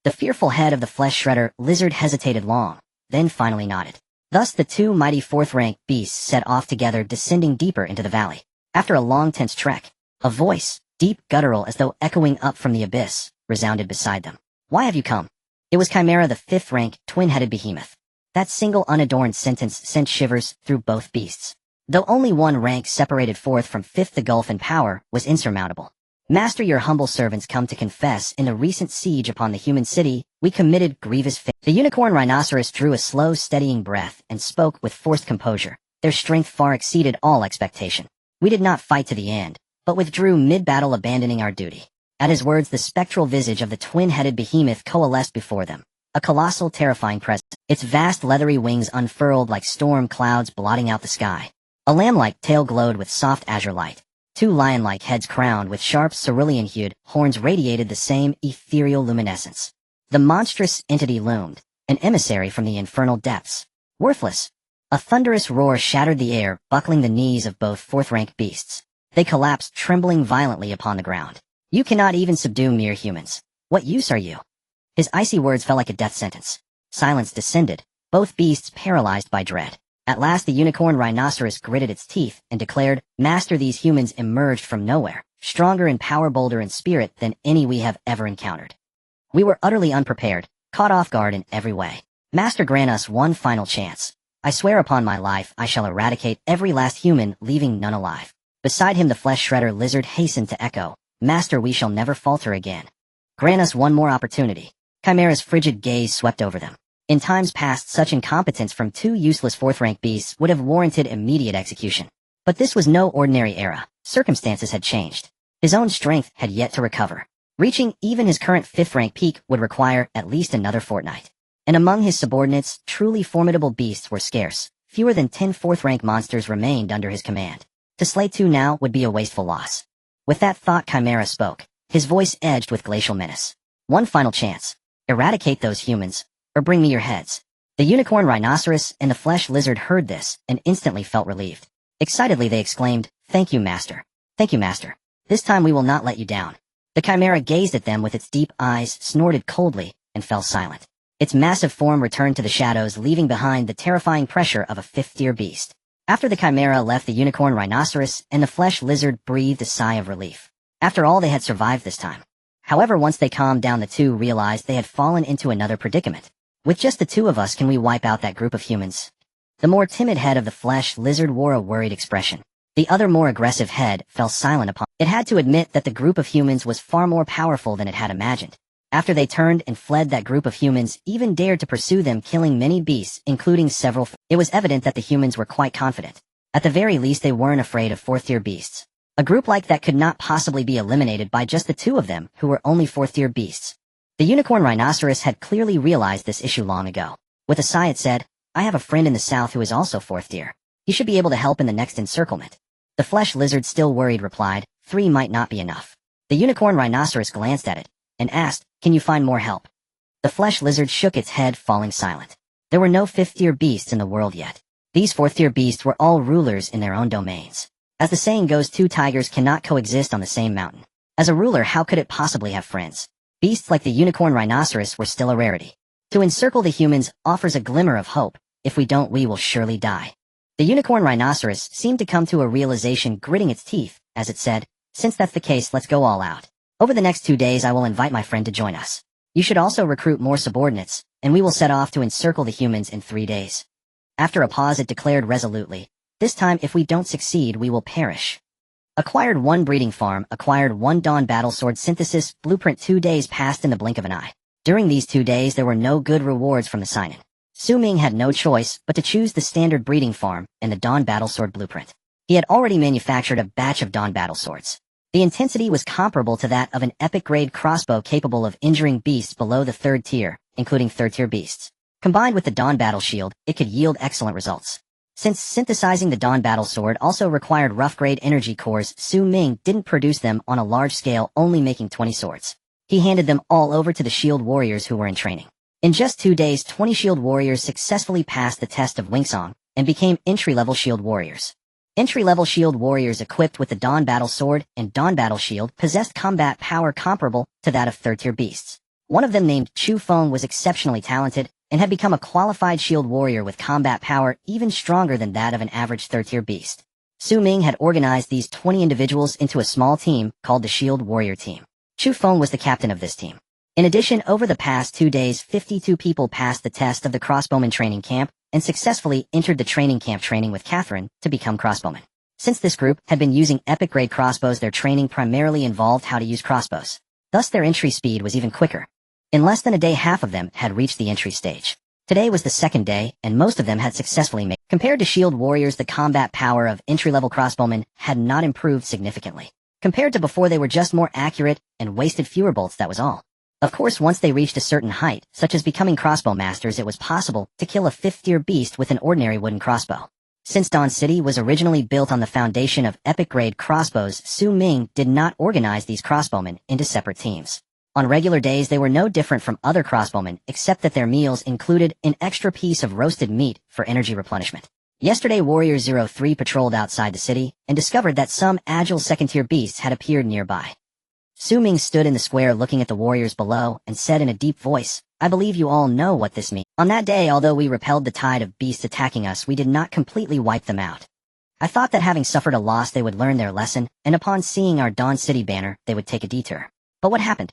The fearful head of the flesh shredder lizard hesitated long, then finally nodded. Thus the two mighty fourth-rank beasts set off together, descending deeper into the valley. After a long, tense trek, a voice, deep guttural as though echoing up from the abyss, resounded beside them. Why have you come? It was Chimera, the fifth-rank, twin-headed behemoth. That single unadorned sentence sent shivers through both beasts. Though only one rank separated fourth from fifth, the gulf in power was insurmountable. Master, your humble servants come to confess, in the recent siege upon the human city, we committed grievous fault. The unicorn rhinoceros drew a slow, steadying breath and spoke with forced composure. Their strength far exceeded all expectation. We did not fight to the end, but withdrew mid-battle, abandoning our duty. At his words, the spectral visage of the twin-headed behemoth coalesced before them. A colossal, terrifying presence. Its vast leathery wings unfurled like storm clouds, blotting out the sky. A lamb-like tail glowed with soft azure light. Two lion-like heads crowned with sharp cerulean-hued horns radiated the same ethereal luminescence. The monstrous entity loomed, an emissary from the infernal depths. Worthless. A thunderous roar shattered the air, buckling the knees of both fourth-rank beasts. They collapsed, trembling violently upon the ground. You cannot even subdue mere humans. What use are you? His icy words fell like a death sentence. Silence descended, both beasts paralyzed by dread. At last the unicorn rhinoceros gritted its teeth and declared, Master, these humans emerged from nowhere, stronger in power, bolder in spirit than any we have ever encountered. We were utterly unprepared, caught off guard in every way. Master, grant us one final chance. I swear upon my life I shall eradicate every last human, leaving none alive. Beside him the flesh shredder lizard hastened to echo, Master, we shall never falter again. Grant us one more opportunity. Chimera's frigid gaze swept over them. In times past, such incompetence from two useless fourth-rank beasts would have warranted immediate execution. But this was no ordinary era. Circumstances had changed. His own strength had yet to recover. Reaching even his current fifth-rank peak would require at least another fortnight. And among his subordinates, truly formidable beasts were scarce. Fewer than 10 fourth-rank monsters remained under his command. To slay two now would be a wasteful loss. With that thought, Chimera spoke, his voice edged with glacial menace. One final chance. Eradicate those humans, or bring me your heads. The unicorn rhinoceros and the flesh lizard heard this and instantly felt relieved. Excitedly they exclaimed, Thank you, Master. Thank you, Master. This time we will not let you down. The chimera gazed at them with its deep eyes, snorted coldly, and fell silent. Its massive form returned to the shadows, leaving behind the terrifying pressure of a fifth-tier beast. After the chimera left, the unicorn rhinoceros and the flesh lizard breathed a sigh of relief. After all, they had survived this time. However, once they calmed down, the two realized they had fallen into another predicament. With just the two of us, can we wipe out that group of humans? The more timid head of the flesh lizard wore a worried expression. The other, more aggressive head fell silent upon. It had to admit that the group of humans was far more powerful than it had imagined. After they turned and fled, that group of humans even dared to pursue them, killing many beasts, including several. It was evident that the humans were quite confident. At the very least, they weren't afraid of fourth-tier beasts. A group like that could not possibly be eliminated by just the two of them, who were only fourth-tier beasts. The unicorn rhinoceros had clearly realized this issue long ago. With a sigh it said, I have a friend in the south who is also fourth-tier. He should be able to help in the next encirclement. The flesh lizard, still worried, replied, 3 might not be enough. The unicorn rhinoceros glanced at it and asked, can you find more help? The flesh lizard shook its head, falling silent. There were no fifth-tier beasts in the world yet. These fourth-tier beasts were all rulers in their own domains. As the saying goes, 2 tigers cannot coexist on the same mountain. As a ruler, how could it possibly have friends? Beasts like the unicorn rhinoceros were still a rarity. To encircle the humans offers a glimmer of hope. If we don't, we will surely die. The unicorn rhinoceros seemed to come to a realization, gritting its teeth, as it said, since that's the case, let's go all out. Over the next 2 days I will invite my friend to join us. You should also recruit more subordinates, and we will set off to encircle the humans in 3 days. After a pause it declared resolutely, this time if we don't succeed we will perish. Acquired 1 breeding farm, acquired 1 dawn battlesword synthesis blueprint. 2 days passed in the blink of an eye. During these 2 days there were no good rewards from the sign-in. Ming had no choice but to choose the standard breeding farm and the dawn battlesword blueprint. He had already manufactured a batch of dawn battleswords. The intensity was comparable to that of an epic-grade crossbow capable of injuring beasts below the 3rd tier, including 3rd-tier beasts. Combined with the dawn battle shield, it could yield excellent results. Since synthesizing the dawn battle sword also required rough-grade energy cores, Ming didn't produce them on a large scale, only making 20 swords. He handed them all over to the shield warriors who were in training. In just 2 days, 20 shield warriors successfully passed the test of Wingsong and became entry-level shield warriors. Entry-level shield warriors equipped with the dawn battle sword and dawn battle shield possessed combat power comparable to that of 3rd-tier beasts. One of them, named Chu Feng, was exceptionally talented and had become a qualified shield warrior with combat power even stronger than that of an average 3rd-tier beast. Ming had organized these 20 individuals into a small team called the Shield Warrior Team. Chu Feng was the captain of this team. In addition, over the past 2 days, 52 people passed the test of the crossbowman training camp and successfully entered the training camp training with Catherine to become crossbowmen. Since this group had been using epic-grade crossbows, their training primarily involved how to use crossbows. Thus their entry speed was even quicker. In less than a day, half of them had reached the entry stage. Today was the 2nd day, and most of them had successfully made. Compared to shield warriors, the combat power of entry-level crossbowmen had not improved significantly. Compared to before, they were just more accurate and wasted fewer bolts, that was all. Of course, once they reached a certain height, such as becoming crossbow masters, it was possible to kill a 5th-tier beast with an ordinary wooden crossbow. Since Dawn City was originally built on the foundation of epic-grade crossbows, Ming did not organize these crossbowmen into separate teams. On regular days, they were no different from other crossbowmen, except that their meals included an extra piece of roasted meat for energy replenishment. Yesterday, Warrior 03 patrolled outside the city and discovered that some agile 2nd-tier beasts had appeared nearby. Ming stood in the square looking at the warriors below and said in a deep voice, I believe you all know what this means. On that day, although we repelled the tide of beasts attacking us, we did not completely wipe them out. I thought that having suffered a loss they would learn their lesson, and upon seeing our Dawn City banner, they would take a detour. But what happened?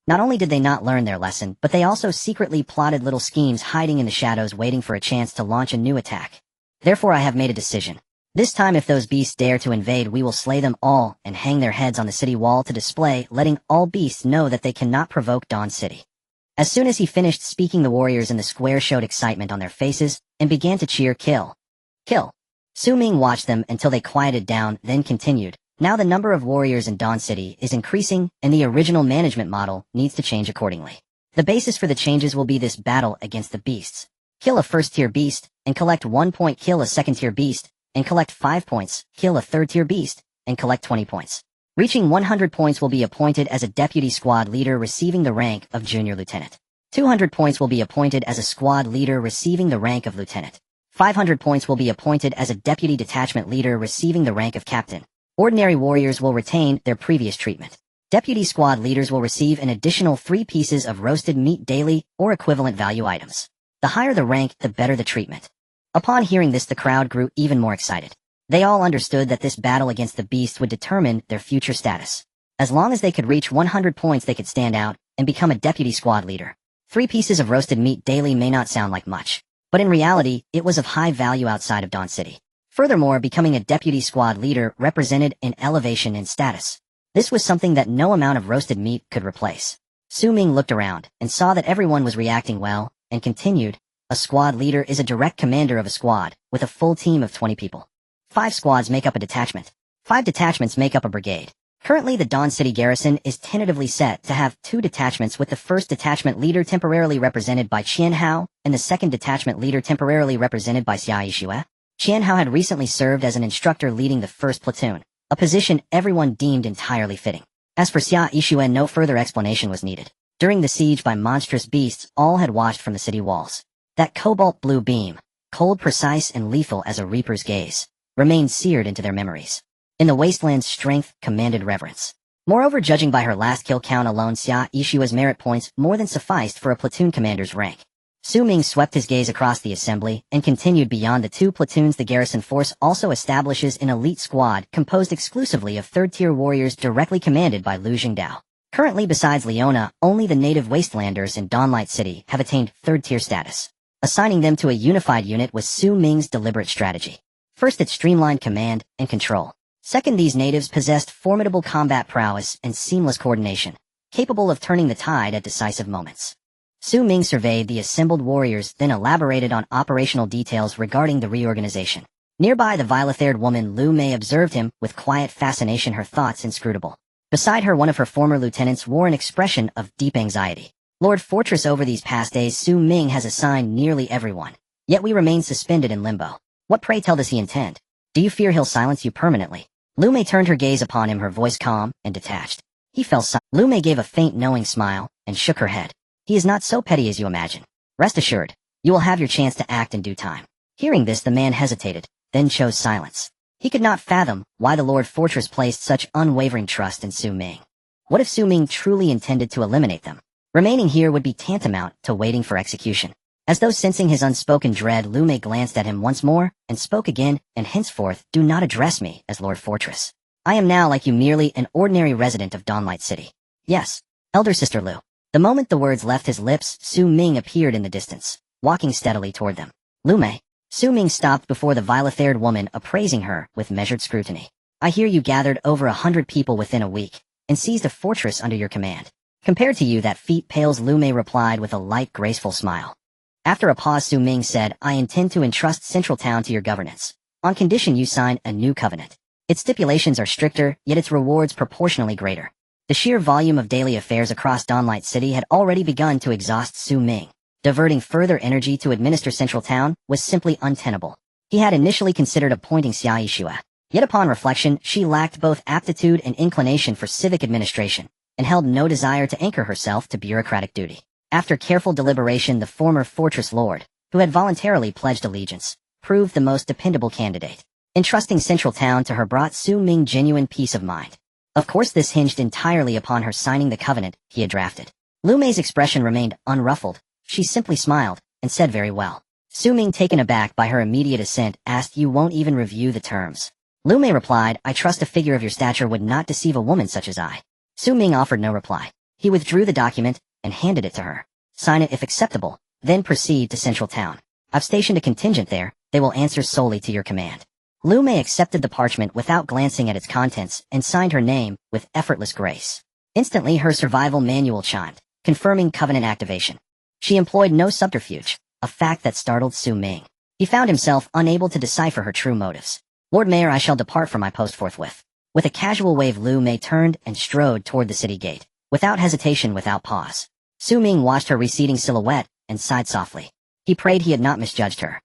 Not only did they not learn their lesson, but they also secretly plotted little schemes, hiding in the shadows, waiting for a chance to launch a new attack. Therefore I have made a decision. This time, if those beasts dare to invade, we will slay them all and hang their heads on the city wall to display, letting all beasts know that they cannot provoke Dawn City. As soon as he finished speaking, the warriors in the square showed excitement on their faces and began to cheer, kill. Kill. Ming watched them until they quieted down, then continued, now the number of warriors in Dawn City is increasing and the original management model needs to change accordingly. The basis for the changes will be this battle against the beasts. Kill a 1st-tier beast and collect 1 point, kill a 2nd-tier beast and collect 5 points, kill a 3rd-tier beast, and collect 20 points. Reaching 100 points will be appointed as a deputy squad leader receiving the rank of junior lieutenant. 200 points will be appointed as a squad leader receiving the rank of lieutenant. 500 points will be appointed as a deputy detachment leader receiving the rank of captain. Ordinary warriors will retain their previous treatment. Deputy squad leaders will receive an additional 3 pieces of roasted meat daily or equivalent value items. The higher the rank, the better the treatment. Upon hearing this, the crowd grew even more excited. They all understood that this battle against the beast would determine their future status. As long as they could reach 100 points, they could stand out and become a deputy squad leader. 3 pieces of roasted meat daily may not sound like much, but in reality, it was of high value outside of Dawn City. Furthermore, becoming a deputy squad leader represented an elevation in status. This was something that no amount of roasted meat could replace. Ming looked around and saw that everyone was reacting well, and continued, a squad leader is a direct commander of a squad, with a full team of 20 people. 5 squads make up a detachment. 5 detachments make up a brigade. Currently, the Dawn City garrison is tentatively set to have 2 detachments, with the first detachment leader temporarily represented by Qian Hao and the second detachment leader temporarily represented by Xia Yixue. Qian Hao had recently served as an instructor leading the first platoon, a position everyone deemed entirely fitting. As for Xia Yixue, no further explanation was needed. During the siege by monstrous beasts, all had watched from the city walls. That cobalt blue beam, cold, precise, and lethal as a reaper's gaze, remained seared into their memories. In the Wasteland's strength commanded reverence. Moreover, judging by her last kill count alone, Xia Yixue's merit points more than sufficed for a platoon commander's rank. Su Ming swept his gaze across the assembly and continued beyond the 2 platoons. The garrison force also establishes an elite squad composed exclusively of third-tier warriors directly commanded by Lu Jingdao. Currently, besides Leona, only the native Wastelanders in Dawnlight City have attained third-tier status. Assigning them to a unified unit was Su Ming's deliberate strategy. First, it streamlined command and control. Second, these natives possessed formidable combat prowess and seamless coordination, capable of turning the tide at decisive moments. Su Ming surveyed the assembled warriors, then elaborated on operational details regarding the reorganization. Nearby, the violet-haired woman Lu Mei observed him with quiet fascination, her thoughts inscrutable. Beside her, one of her former lieutenants wore an expression of deep anxiety. Lord Fortress, over these past days, Su Ming has assigned nearly everyone. Yet we remain suspended in limbo. What, pray tell, does he intend? Do you fear he'll silence you permanently? Lu Mei turned her gaze upon him, her voice calm and detached. He fell silent. Lu Mei gave a faint knowing smile and shook her head. He is not so petty as you imagine. Rest assured, you will have your chance to act in due time. Hearing this, the man hesitated, then chose silence. He could not fathom why the Lord Fortress placed such unwavering trust in Su Ming. What if Su Ming truly intended to eliminate them? Remaining here would be tantamount to waiting for execution. As though sensing his unspoken dread, Lu Mei glanced at him once more and spoke again. And henceforth, do not address me as Lord Fortress. I am now, like you, merely an ordinary resident of Dawnlight City. Yes, elder sister Lu. The moment the words left his lips, Su Ming appeared in the distance, walking steadily toward them. Lu Mei. Su Ming stopped before the violet-haired woman, appraising her with measured scrutiny. I hear you gathered over 100 people within a week, and seized a fortress under your command. Compared to you, that feat pales, Lu Mei replied with a light, graceful smile. After a pause, Su Ming said, I intend to entrust Central Town to your governance, on condition you sign a new covenant. Its stipulations are stricter, yet its rewards proportionally greater. The sheer volume of daily affairs across Dawnlight City had already begun to exhaust Su Ming. Diverting further energy to administer Central Town was simply untenable. He had initially considered appointing Xia Yixue. Yet upon reflection, she lacked both aptitude and inclination for civic administration, and held no desire to anchor herself to bureaucratic duty. After careful deliberation, the former fortress lord, who had voluntarily pledged allegiance, proved the most dependable candidate. Entrusting Central Town to her brought Su Ming genuine peace of mind. Of course, this hinged entirely upon her signing the covenant he had drafted. Lu Mei's expression remained unruffled. She simply smiled and said, very well. Su Ming, taken aback by her immediate assent, asked, you won't even review the terms? Lu Mei replied, I trust a figure of your stature would not deceive a woman such as I. Su Ming offered no reply. He withdrew the document and handed it to her. Sign it if acceptable, then proceed to Central Town. I've stationed a contingent there. They will answer solely to your command. Lu Mei accepted the parchment without glancing at its contents and signed her name with effortless grace. Instantly, her survival manual chimed, confirming covenant activation. She employed no subterfuge, a fact that startled Su Ming. He found himself unable to decipher her true motives. Lord Mayor, I shall depart from my post forthwith. With a casual wave, Lu Mei turned and strode toward the city gate, without hesitation, without pause. Su Ming watched her receding silhouette and sighed softly. He prayed he had not misjudged her.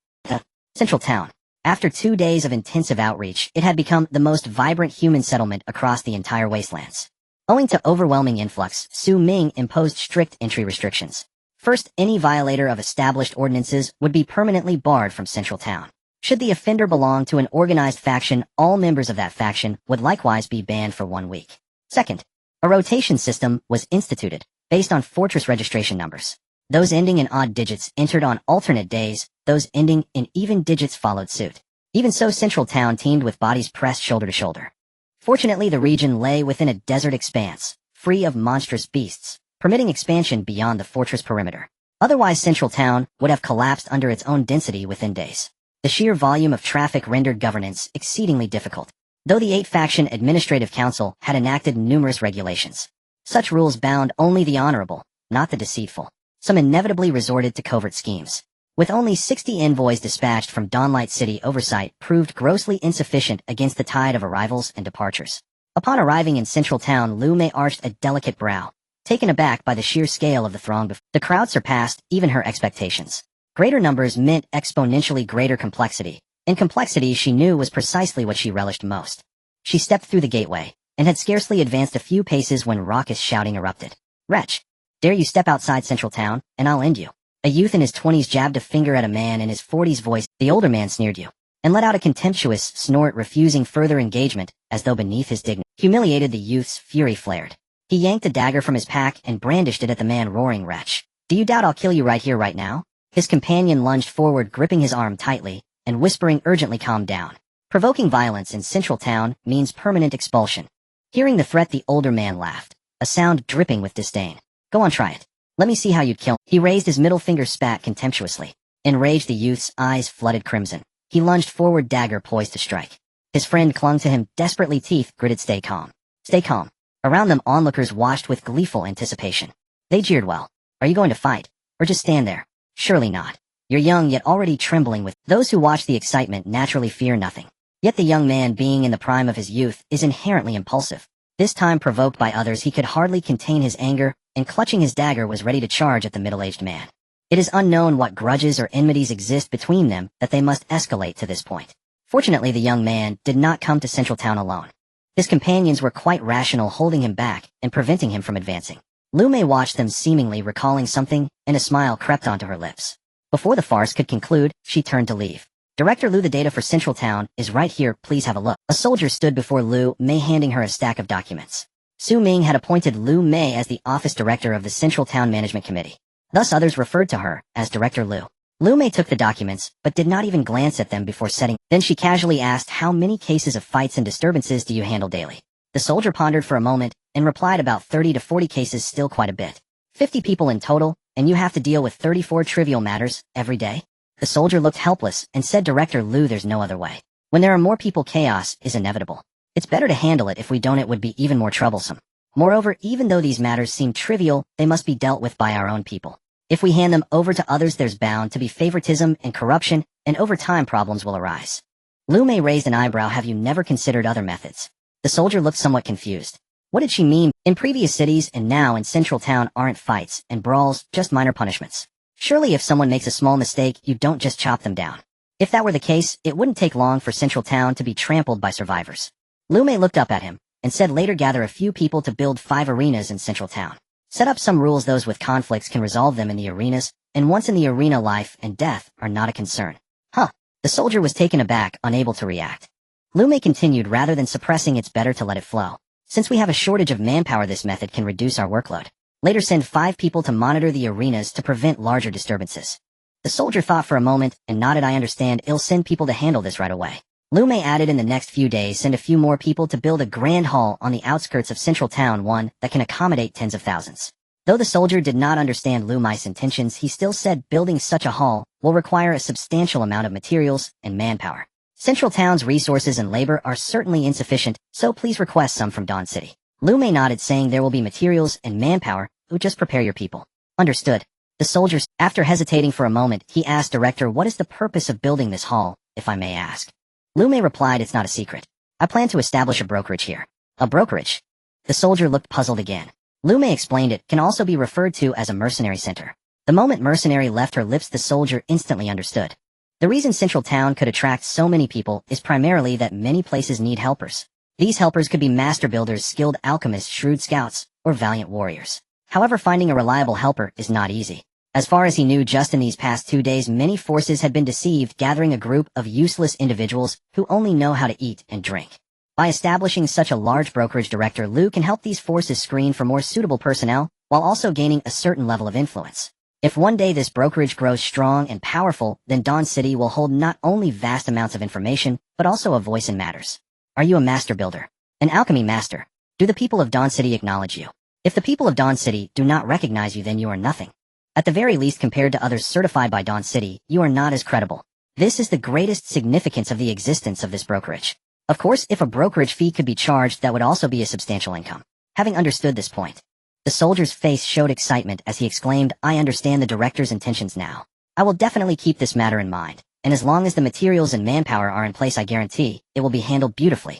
Central Town. After 2 days of intensive outreach, it had become the most vibrant human settlement across the entire Wastelands. Owing to overwhelming influx, Su Ming imposed strict entry restrictions. First, any violator of established ordinances would be permanently barred from Central Town. Should the offender belong to an organized faction, all members of that faction would likewise be banned for 1 week. Second, a rotation system was instituted, based on fortress registration numbers. Those ending in odd digits entered on alternate days, those ending in even digits followed suit. Even so, Central Town teemed with bodies pressed shoulder to shoulder. Fortunately, the region lay within a desert expanse, free of monstrous beasts, permitting expansion beyond the fortress perimeter. Otherwise, Central Town would have collapsed under its own density within days. The sheer volume of traffic rendered governance exceedingly difficult, though the 8-faction Administrative Council had enacted numerous regulations. Such rules bound only the honorable, not the deceitful. Some inevitably resorted to covert schemes. With only 60 envoys dispatched from Dawnlight City, oversight proved grossly insufficient against the tide of arrivals and departures. Upon arriving in Central Town, Lu Mei arched a delicate brow, taken aback by the sheer scale of the throng. The crowd surpassed even her expectations. Greater numbers meant exponentially greater complexity, and complexity she knew was precisely what she relished most. She stepped through the gateway, and had scarcely advanced a few paces when raucous shouting erupted. "Wretch! Dare you step outside Central Town, and I'll end you." A youth in his 20s jabbed a finger at a man in his 40s voice. The older man sneered you, and let out a contemptuous snort, refusing further engagement, as though beneath his dignity. Humiliated, the youth's fury flared. He yanked a dagger from his pack and brandished it at the man, roaring, "Wretch! Do you doubt I'll kill you right here, right now?" His companion lunged forward, gripping his arm tightly, and whispering urgently, "Calm down. Provoking violence in Central Town means permanent expulsion." Hearing the threat, the older man laughed, a sound dripping with disdain. "Go on, try it. Let me see how you'd kill." He raised his middle finger, spat contemptuously. Enraged, the youth's eyes flooded crimson. He lunged forward, dagger poised to strike. His friend clung to him, desperately, teeth gritted. "Stay calm. Stay calm." Around them, onlookers watched with gleeful anticipation. They jeered. "Well, are you going to fight, or just stand there?" "Surely not. You're young, yet already trembling with..." Those who watch the excitement naturally fear nothing. Yet the young man, being in the prime of his youth, is inherently impulsive. This time, provoked by others, he could hardly contain his anger, and clutching his dagger was ready to charge at the middle-aged man. It is unknown what grudges or enmities exist between them that they must escalate to this point. Fortunately, the young man did not come to Central Town alone. His companions were quite rational, holding him back and preventing him from advancing. Lu Mei watched them, seemingly recalling something, and a smile crept onto her lips. Before the farce could conclude, she turned to leave. "Director Lu, the data for Central Town is right here, please have a look." A soldier stood before Lu Mei, handing her a stack of documents. Ming had appointed Lu Mei as the office director of the Central Town Management Committee. Thus others referred to her as Director Lu. Lu Mei took the documents, but did not even glance at them before setting. Then she casually asked, "How many cases of fights and disturbances do you handle daily?" The soldier pondered for a moment, and replied, "About 30 to 40 cases, still quite a bit. 50 people in total, and you have to deal with 34 trivial matters every day?" The soldier looked helpless, and said, "Director Lu, there's no other way. When there are more people, chaos is inevitable. It's better to handle it. If we don't, it would be even more troublesome. Moreover, even though these matters seem trivial, they must be dealt with by our own people. If we hand them over to others, there's bound to be favoritism and corruption, and over time problems will arise." Lu Mei raised an eyebrow. "Have you never considered other methods?" The soldier looked somewhat confused. What did she mean? In previous cities and now in Central Town aren't fights and brawls, just minor punishments. Surely if someone makes a small mistake, you don't just chop them down. If that were the case, it wouldn't take long for Central Town to be trampled by survivors. Lu Mei looked up at him, and said, "Later gather a few people to build 5 arenas in Central Town. Set up some rules. Those with conflicts can resolve them in the arenas, and once in the arena, life and death are not a concern." Huh. The soldier was taken aback, unable to react. Lu Mei continued, "Rather than suppressing, it's better to let it flow. Since we have a shortage of manpower, this method can reduce our workload. Later send 5 people to monitor the arenas to prevent larger disturbances." The soldier thought for a moment, and nodded. "I understand. I'll send people to handle this right away." Lu Mei added, "In the next few days, send a few more people to build a grand hall on the outskirts of Central Town, one that can accommodate tens of thousands." Though the soldier did not understand Lu Mei's intentions, he still said, "Building such a hall will require a substantial amount of materials and manpower. Central Town's resources and labor are certainly insufficient, so please request some from Dawn City." Lu Mei nodded, saying, "There will be materials and manpower. Just prepare your people." "Understood." The soldiers, after hesitating for a moment, he asked, "Director, what is the purpose of building this hall, if I may ask?" Lu Mei replied, "It's not a secret. I plan to establish a brokerage here." "A brokerage?" The soldier looked puzzled again. Lu Mei explained it can also be referred to as a mercenary center. The moment mercenary left her lips, the soldier instantly understood. The reason Central Town could attract so many people is primarily that many places need helpers. These helpers could be master builders, skilled alchemists, shrewd scouts, or valiant warriors. However, finding a reliable helper is not easy. As far as he knew, just in these past 2 days, many forces had been deceived, gathering a group of useless individuals who only know how to eat and drink. By establishing such a large brokerage, Director Lu can help these forces screen for more suitable personnel, while also gaining a certain level of influence. If one day this brokerage grows strong and powerful, then Dawn City will hold not only vast amounts of information, but also a voice in matters. Are you a master builder? An alchemy master? Do the people of Dawn City acknowledge you? If the people of Dawn City do not recognize you, then you are nothing. At the very least, compared to others certified by Dawn City, you are not as credible. This is the greatest significance of the existence of this brokerage. Of course, if a brokerage fee could be charged, that would also be a substantial income. Having understood this point, the soldier's face showed excitement as he exclaimed, "I understand the director's intentions now. I will definitely keep this matter in mind, and as long as the materials and manpower are in place I guarantee, it will be handled beautifully.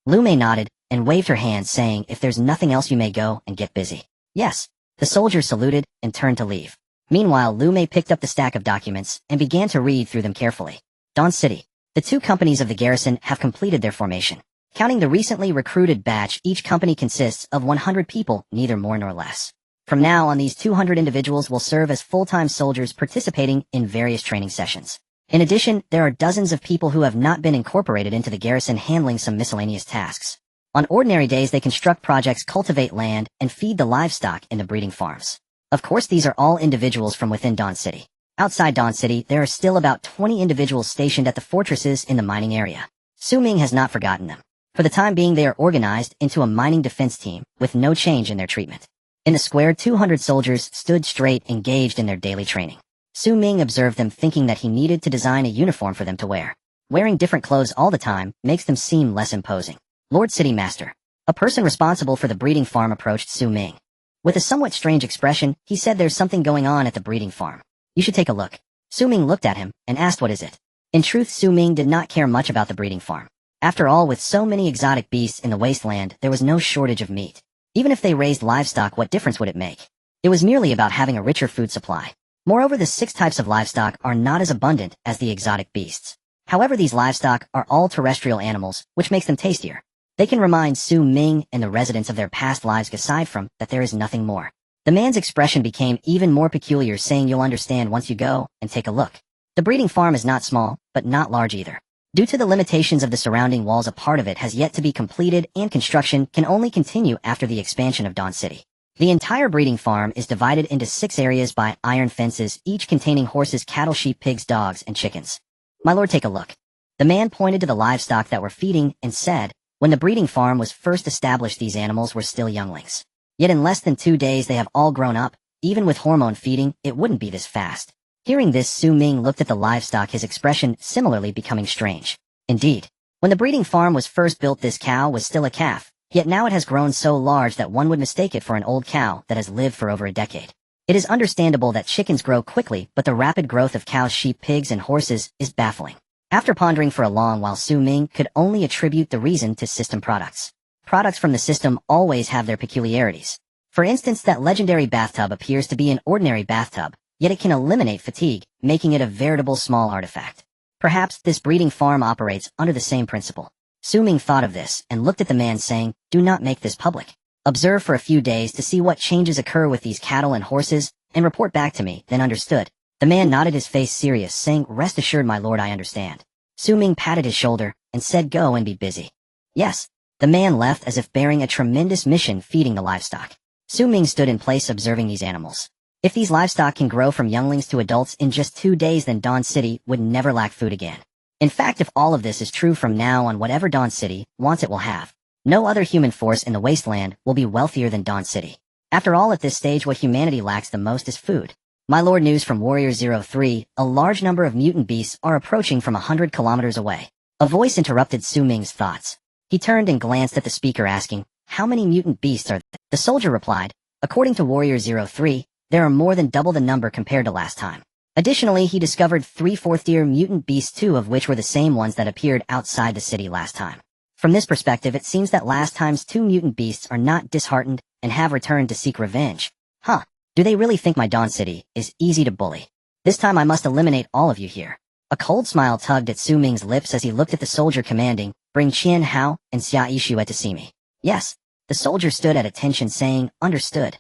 Lu Mei nodded, and waved her hand saying if there's nothing else you may go and get busy. Yes. The soldier saluted, and turned to leave. Meanwhile Lu Mei picked up the stack of documents, and began to read through them carefully. Dawn City. The 2 companies of the garrison have completed their formation. Counting the recently recruited batch, each company consists of 100 people, neither more nor less. From now on, these 200 individuals will serve as full-time soldiers participating in various training sessions. In addition, there are dozens of people who have not been incorporated into the garrison handling some miscellaneous tasks. On ordinary days they construct projects, cultivate land, and feed the livestock in the breeding farms. Of course these are all individuals from within Dawn City. Outside Dawn City, there are still about 20 individuals stationed at the fortresses in the mining area. Ming has not forgotten them. For the time being they are organized into a mining defense team, with no change in their treatment. In the square 200 soldiers stood straight, engaged in their daily training. Ming observed them, thinking that he needed to design a uniform for them to wear. Wearing different clothes all the time makes them seem less imposing. Lord City Master. A person responsible for the breeding farm approached Ming. With a somewhat strange expression, he said there's something going on at the breeding farm. You should take a look. Ming looked at him, and asked what is it. In truth, Ming did not care much about the breeding farm. After all, with so many exotic beasts in the wasteland, there was no shortage of meat. Even if they raised livestock, what difference would it make? It was merely about having a richer food supply. Moreover, the 6 types of livestock are not as abundant as the exotic beasts. However, these livestock are all terrestrial animals, which makes them tastier. They can remind Ming and the residents of their past lives, aside from that there is nothing more. The man's expression became even more peculiar, saying you'll understand once you go and take a look. The breeding farm is not small, but not large either. Due to the limitations of the surrounding walls, a part of it has yet to be completed, and construction can only continue after the expansion of Dawn City. The entire breeding farm is divided into 6 areas by iron fences, each containing horses, cattle, sheep, pigs, dogs, and chickens. My lord, take a look. The man pointed to the livestock that were feeding, and said, when the breeding farm was first established, these animals were still younglings. Yet in less than 2 days they have all grown up. Even with hormone feeding, it wouldn't be this fast. Hearing this, Ming looked at the livestock, his expression similarly becoming strange. Indeed, when the breeding farm was first built, this cow was still a calf, yet now it has grown so large that one would mistake it for an old cow that has lived for over a decade. It is understandable that chickens grow quickly, but the rapid growth of cows, sheep, pigs, and horses is baffling. After pondering for a long while, Ming could only attribute the reason to system products. Products from the system always have their peculiarities. For instance, that legendary bathtub appears to be an ordinary bathtub, yet it can eliminate fatigue, making it a veritable small artifact. Perhaps this breeding farm operates under the same principle. Ming thought of this, and looked at the man, saying, do not make this public. Observe for a few days to see what changes occur with these cattle and horses, and report back to me. Then understood. The man nodded, his face serious, saying, rest assured, my lord, I understand. Ming patted his shoulder, and said, go and be busy. Yes. The man left as if bearing a tremendous mission, feeding the livestock. Ming stood in place, observing these animals. If these livestock can grow from younglings to adults in just 2 days, then Dawn City would never lack food again. In fact, if all of this is true, from now on whatever Dawn City wants it will have. No other human force in the wasteland will be wealthier than Dawn City. After all, at this stage what humanity lacks the most is food. My lord, news from Warrior 03, a large number of mutant beasts are approaching from 100 kilometers away. A voice interrupted Ming's thoughts. He turned and glanced at the speaker, asking, how many mutant beasts are there? The soldier replied, according to Warrior 03, there are more than double the number compared to last time. Additionally, he discovered 3 fourth-tier mutant beasts, 2 of which were the same ones that appeared outside the city last time. From this perspective, it seems that last time's 2 mutant beasts are not disheartened and have returned to seek revenge. Huh. Do they really think my Dawn City is easy to bully? This time I must eliminate all of you here. A cold smile tugged at Ming's lips as he looked at the soldier, commanding, bring Qian Hao and Xia Yixue to see me. Yes. The soldier stood at attention, saying, understood.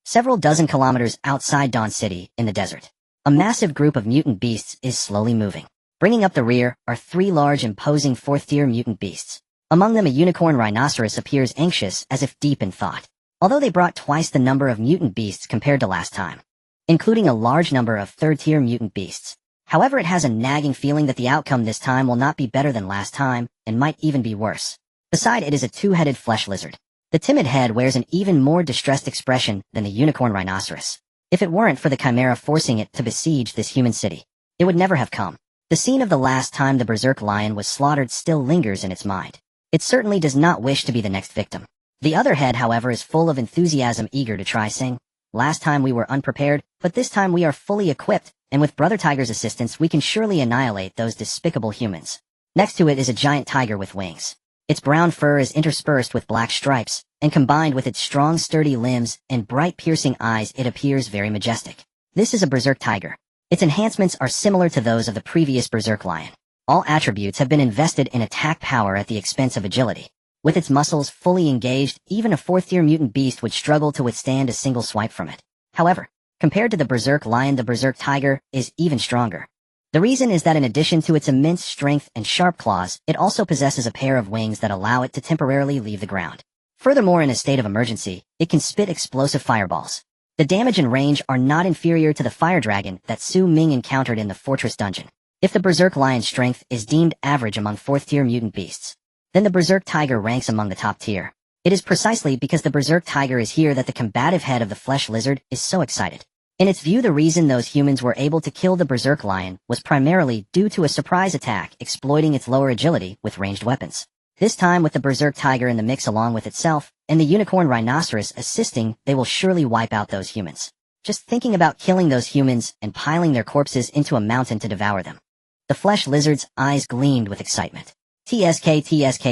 Several dozen kilometers outside Dawn City, in the desert, a massive group of mutant beasts is slowly moving. Bringing up the rear are 3 large, imposing 4th-tier mutant beasts. Among them a unicorn rhinoceros appears anxious, as if deep in thought. Although they brought twice the number of mutant beasts compared to last time, including a large number of 3rd-tier mutant beasts. However, it has a nagging feeling that the outcome this time will not be better than last time, and might even be worse. Besides, it is a 2-headed flesh lizard. The timid head wears an even more distressed expression than the unicorn rhinoceros. If it weren't for the chimera forcing it to besiege this human city, it would never have come. The scene of the last time the berserk lion was slaughtered still lingers in its mind. It certainly does not wish to be the next victim. The other head, however, is full of enthusiasm, eager to try, saying, last time we were unprepared, but this time we are fully equipped, and with Brother Tiger's assistance we can surely annihilate those despicable humans. Next to it is a giant tiger with wings. Its brown fur is interspersed with black stripes, and combined with its strong sturdy limbs and bright piercing eyes it appears very majestic. This is a berserk tiger. Its enhancements are similar to those of the previous berserk lion. All attributes have been invested in attack power at the expense of agility. With its muscles fully engaged, even a fourth-tier mutant beast would struggle to withstand a single swipe from it. However, compared to the berserk lion, the berserk tiger is even stronger. The reason is that in addition to its immense strength and sharp claws, it also possesses a pair of wings that allow it to temporarily leave the ground. Furthermore, in a state of emergency, it can spit explosive fireballs. The damage and range are not inferior to the fire dragon that Ming encountered in the fortress dungeon. If the berserk lion's strength is deemed average among fourth-tier mutant beasts, then the berserk tiger ranks among the top tier. It is precisely because the berserk tiger is here that the combative head of the flesh lizard is so excited. In its view, the reason those humans were able to kill the berserk lion was primarily due to a surprise attack exploiting its lower agility with ranged weapons. This time with the berserk tiger in the mix along with itself, and the unicorn rhinoceros assisting, they will surely wipe out those humans. Just thinking about killing those humans and piling their corpses into a mountain to devour them. The flesh lizard's eyes gleamed with excitement. TSK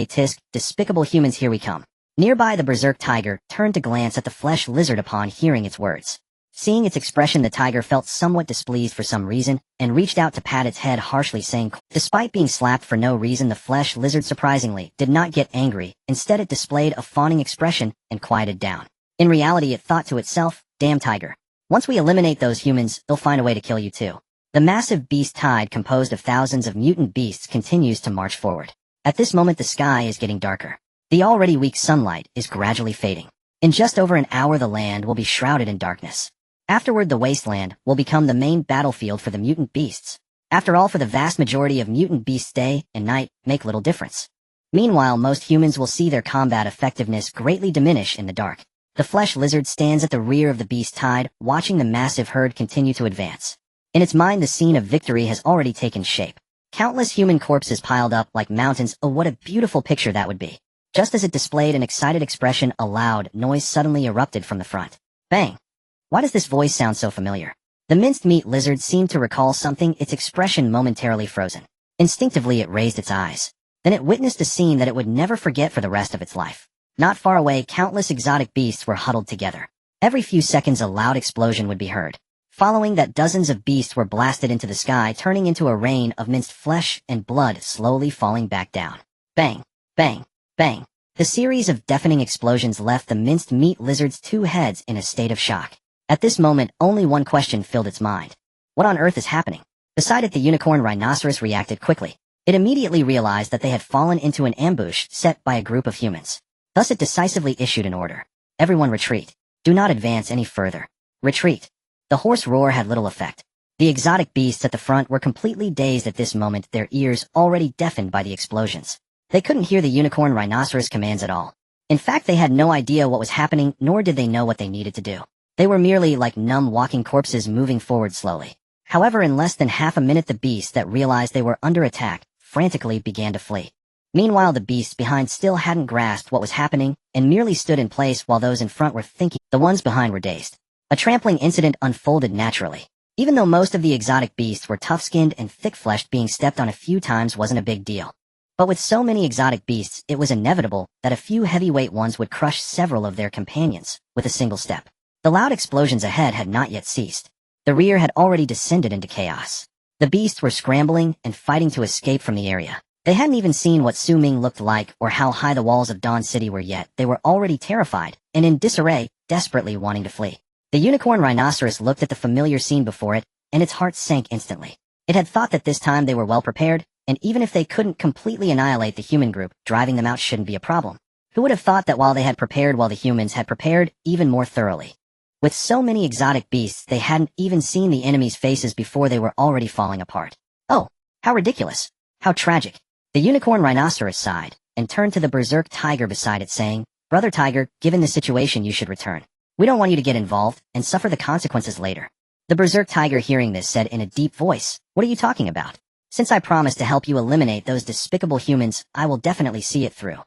tisk, despicable humans, here we come. Nearby, the berserk tiger turned to glance at the flesh lizard upon hearing its words. Seeing its expression, the tiger felt somewhat displeased for some reason, and reached out to pat its head harshly, saying, despite being slapped for no reason, the flesh lizard surprisingly did not get angry. Instead, it displayed a fawning expression and quieted down. In reality, it thought to itself, damn tiger. Once we eliminate those humans, they'll find a way to kill you too. The massive beast tide composed of thousands of mutant beasts continues to march forward. At this moment, the sky is getting darker. The already weak sunlight is gradually fading. In just over an hour, the land will be shrouded in darkness. Afterward, the Wasteland will become the main battlefield for the mutant beasts. After all, for the vast majority of mutant beasts, day and night make little difference. Meanwhile, most humans will see their combat effectiveness greatly diminish in the dark. The flesh lizard stands at the rear of the beast tide, watching the massive herd continue to advance. In its mind, the scene of victory has already taken shape. Countless human corpses piled up like mountains. Oh, what a beautiful picture that would be. Just as it displayed an excited expression, a loud noise suddenly erupted from the front. Bang! Why does this voice sound so familiar? The minced meat lizard seemed to recall something, its expression momentarily frozen. Instinctively, it raised its eyes. Then it witnessed a scene that it would never forget for the rest of its life. Not far away, countless exotic beasts were huddled together. Every few seconds, a loud explosion would be heard. Following that, dozens of beasts were blasted into the sky, turning into a rain of minced flesh and blood slowly falling back down. Bang! Bang! Bang! The series of deafening explosions left the minced meat lizard's two heads in a state of shock. At this moment, only one question filled its mind. What on earth is happening? Beside it, the unicorn rhinoceros reacted quickly. It immediately realized that they had fallen into an ambush set by a group of humans. Thus it decisively issued an order. Everyone retreat. Do not advance any further. Retreat. The hoarse roar had little effect. The exotic beasts at the front were completely dazed at this moment, their ears already deafened by the explosions. They couldn't hear the unicorn rhinoceros commands at all. In fact, they had no idea what was happening, nor did they know what they needed to do. They were merely like numb walking corpses moving forward slowly. However, in less than half a minute, the beasts that realized they were under attack frantically began to flee. Meanwhile, the beasts behind still hadn't grasped what was happening and merely stood in place while those in front were thinking. The ones behind were dazed. A trampling incident unfolded naturally. Even though most of the exotic beasts were tough-skinned and thick-fleshed, being stepped on a few times wasn't a big deal. But with so many exotic beasts, it was inevitable that a few heavyweight ones would crush several of their companions with a single step. The loud explosions ahead had not yet ceased. The rear had already descended into chaos. The beasts were scrambling and fighting to escape from the area. They hadn't even seen what Ming looked like or how high the walls of Dawn City were yet. They were already terrified and in disarray, desperately wanting to flee. The unicorn rhinoceros looked at the familiar scene before it, and its heart sank instantly. It had thought that this time they were well prepared, and even if they couldn't completely annihilate the human group, driving them out shouldn't be a problem. Who would have thought that while they had prepared, while the humans had prepared even more thoroughly? With so many exotic beasts, they hadn't even seen the enemy's faces before they were already falling apart. Oh, how ridiculous. How tragic. The unicorn rhinoceros sighed, and turned to the berserk tiger beside it, saying, Brother Tiger, given the situation, you should return. We don't want you to get involved and suffer the consequences later. The berserk tiger, hearing this, said in a deep voice, What are you talking about? Since I promised to help you eliminate those despicable humans, I will definitely see it through.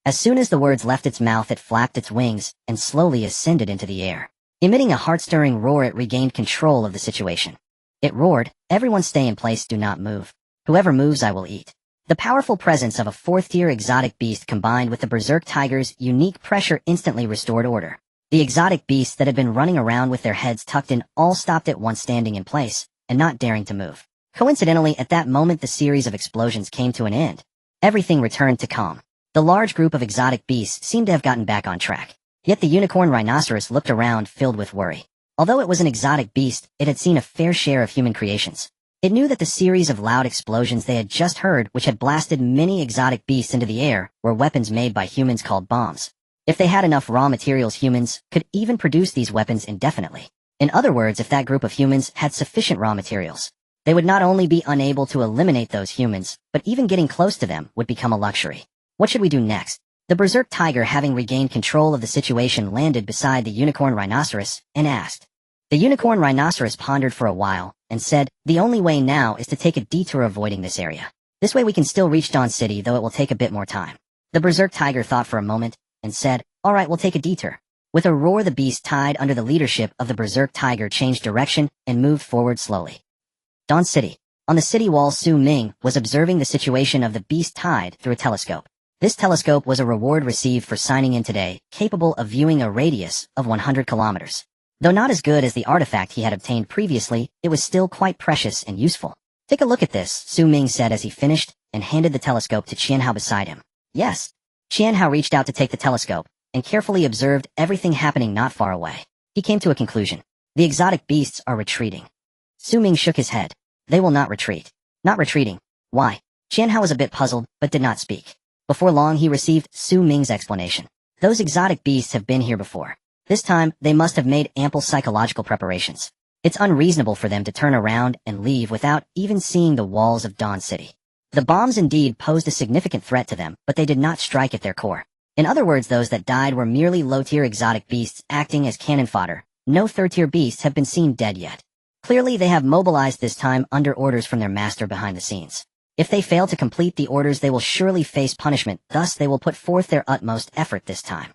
As soon as the words left its mouth, it flapped its wings and slowly ascended into the air. Emitting a heart-stirring roar, it regained control of the situation. It roared, "Everyone stay in place, do not move. Whoever moves I will eat." The powerful presence of a fourth-tier exotic beast combined with the berserk tiger's unique pressure instantly restored order. The exotic beasts that had been running around with their heads tucked in all stopped at once, standing in place, and not daring to move. Coincidentally, at that moment the series of explosions came to an end. Everything returned to calm. The large group of exotic beasts seemed to have gotten back on track. Yet the unicorn rhinoceros looked around, filled with worry. Although it was an exotic beast, it had seen a fair share of human creations. It knew that the series of loud explosions they had just heard, which had blasted many exotic beasts into the air, were weapons made by humans called bombs. If they had enough raw materials, humans could even produce these weapons indefinitely. In other words, if that group of humans had sufficient raw materials, they would not only be unable to eliminate those humans, but even getting close to them would become a luxury. What should we do next? The berserk tiger, having regained control of the situation, landed beside the unicorn rhinoceros and asked. The unicorn rhinoceros pondered for a while and said, "The only way now is to take a detour avoiding this area. This way we can still reach Dawn City, though it will take a bit more time." The berserk tiger thought for a moment and said, "All right, we'll take a detour." With a roar, the beast tied under the leadership of the berserk tiger changed direction and moved forward slowly. Dawn City. On the city wall, Ming was observing the situation of the beast tied through a telescope. This telescope was a reward received for signing in today, capable of viewing a radius of 100 kilometers. Though not as good as the artifact he had obtained previously, it was still quite precious and useful. "Take a look at this," Ming said as he finished, and handed the telescope to Qianhao beside him. "Yes." Qianhao reached out to take the telescope, and carefully observed everything happening not far away. He came to a conclusion. The exotic beasts are retreating. Ming shook his head. "They will not retreat." "Not retreating? Why?" Qianhao was a bit puzzled, but did not speak. Before long he received Ming's explanation. "Those exotic beasts have been here before. This time, they must have made ample psychological preparations. It's unreasonable for them to turn around and leave without even seeing the walls of Dawn City." The bombs indeed posed a significant threat to them, but they did not strike at their core. In other words, those that died were merely low-tier exotic beasts acting as cannon fodder. No third-tier beasts have been seen dead yet. Clearly, they have mobilized this time under orders from their master behind the scenes. If they fail to complete the orders, they will surely face punishment, thus they will put forth their utmost effort this time.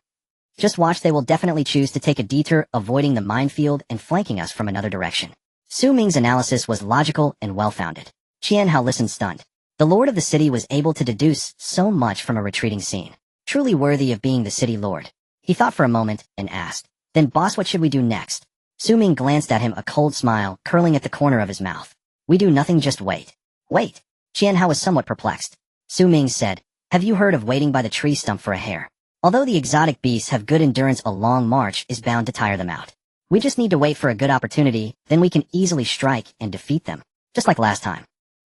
Just watch, they will definitely choose to take a detour, avoiding the minefield and flanking us from another direction. Ming's analysis was logical and well-founded. Qianhao listened stunned. The lord of the city was able to deduce so much from a retreating scene. Truly worthy of being the city lord. He thought for a moment and asked, "Then boss, what should we do next?" Ming glanced at him, a cold smile curling at the corner of his mouth. "We do nothing, just wait." "Wait?" Qianhao was somewhat perplexed. Ming said, "Have you heard of waiting by the tree stump for a hare? Although the exotic beasts have good endurance, a long march is bound to tire them out. We just need to wait for a good opportunity, then we can easily strike and defeat them, just like last time."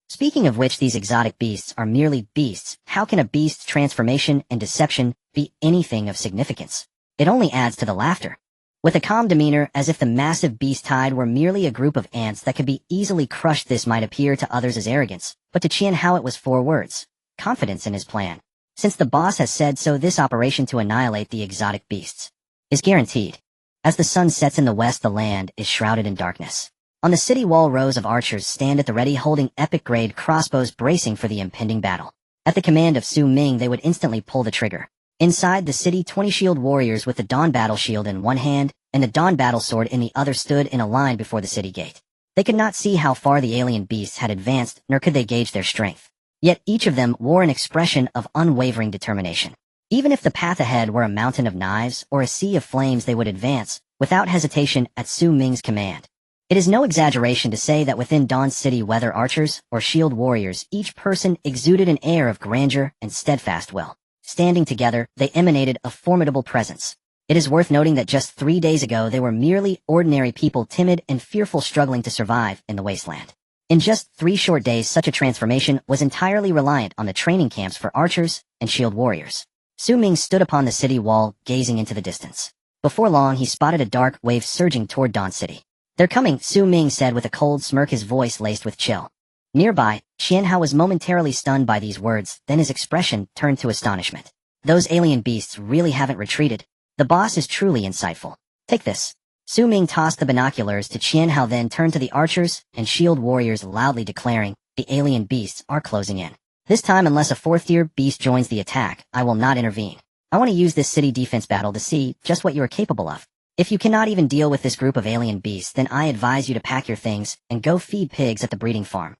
Speaking of which, these exotic beasts are merely beasts. How can a beast's transformation and deception be anything of significance? It only adds to the laughter. With a calm demeanor, as if the massive beast tide were merely a group of ants that could be easily crushed, this might appear to others as arrogance, but to Qianhao it was 4 words. Confidence in his plan. Since the boss has said so, this operation to annihilate the exotic beasts is guaranteed. As the sun sets in the west, the land is shrouded in darkness. On the city wall, rows of archers stand at the ready, holding epic-grade crossbows, bracing for the impending battle. At the command of Ming, they would instantly pull the trigger. Inside the city, 20 shield warriors with the Dawn Battle Shield in one hand and the Dawn Battle Sword in the other stood in a line before the city gate. They could not see how far the alien beasts had advanced, nor could they gauge their strength. Yet each of them wore an expression of unwavering determination. Even if the path ahead were a mountain of knives or a sea of flames, they would advance, without hesitation, at Ming's command. It is no exaggeration to say that within Dawn City, whether archers or shield warriors, each person exuded an air of grandeur and steadfast will. Standing together, they emanated a formidable presence. It is worth noting that just 3 days ago they were merely ordinary people, timid and fearful, struggling to survive in the Wasteland. In just 3 short days, such a transformation was entirely reliant on the training camps for archers and shield warriors. Ming stood upon the city wall, gazing into the distance. Before long, he spotted a dark wave surging toward Dawn City. "They're coming," Ming said with a cold smirk, his voice laced with chill. Nearby, Qianhao was momentarily stunned by these words, then his expression turned to astonishment. Those alien beasts really haven't retreated. The boss is truly insightful. "Take this." Ming tossed the binoculars to Qianhao, then turned to the archers and shield warriors, loudly declaring, "The alien beasts are closing in. This time, unless a 4th-tier beast joins the attack, I will not intervene. I want to use this city defense battle to see just what you are capable of." If you cannot even deal with this group of alien beasts, then I advise you to pack your things and go feed pigs at the breeding farm.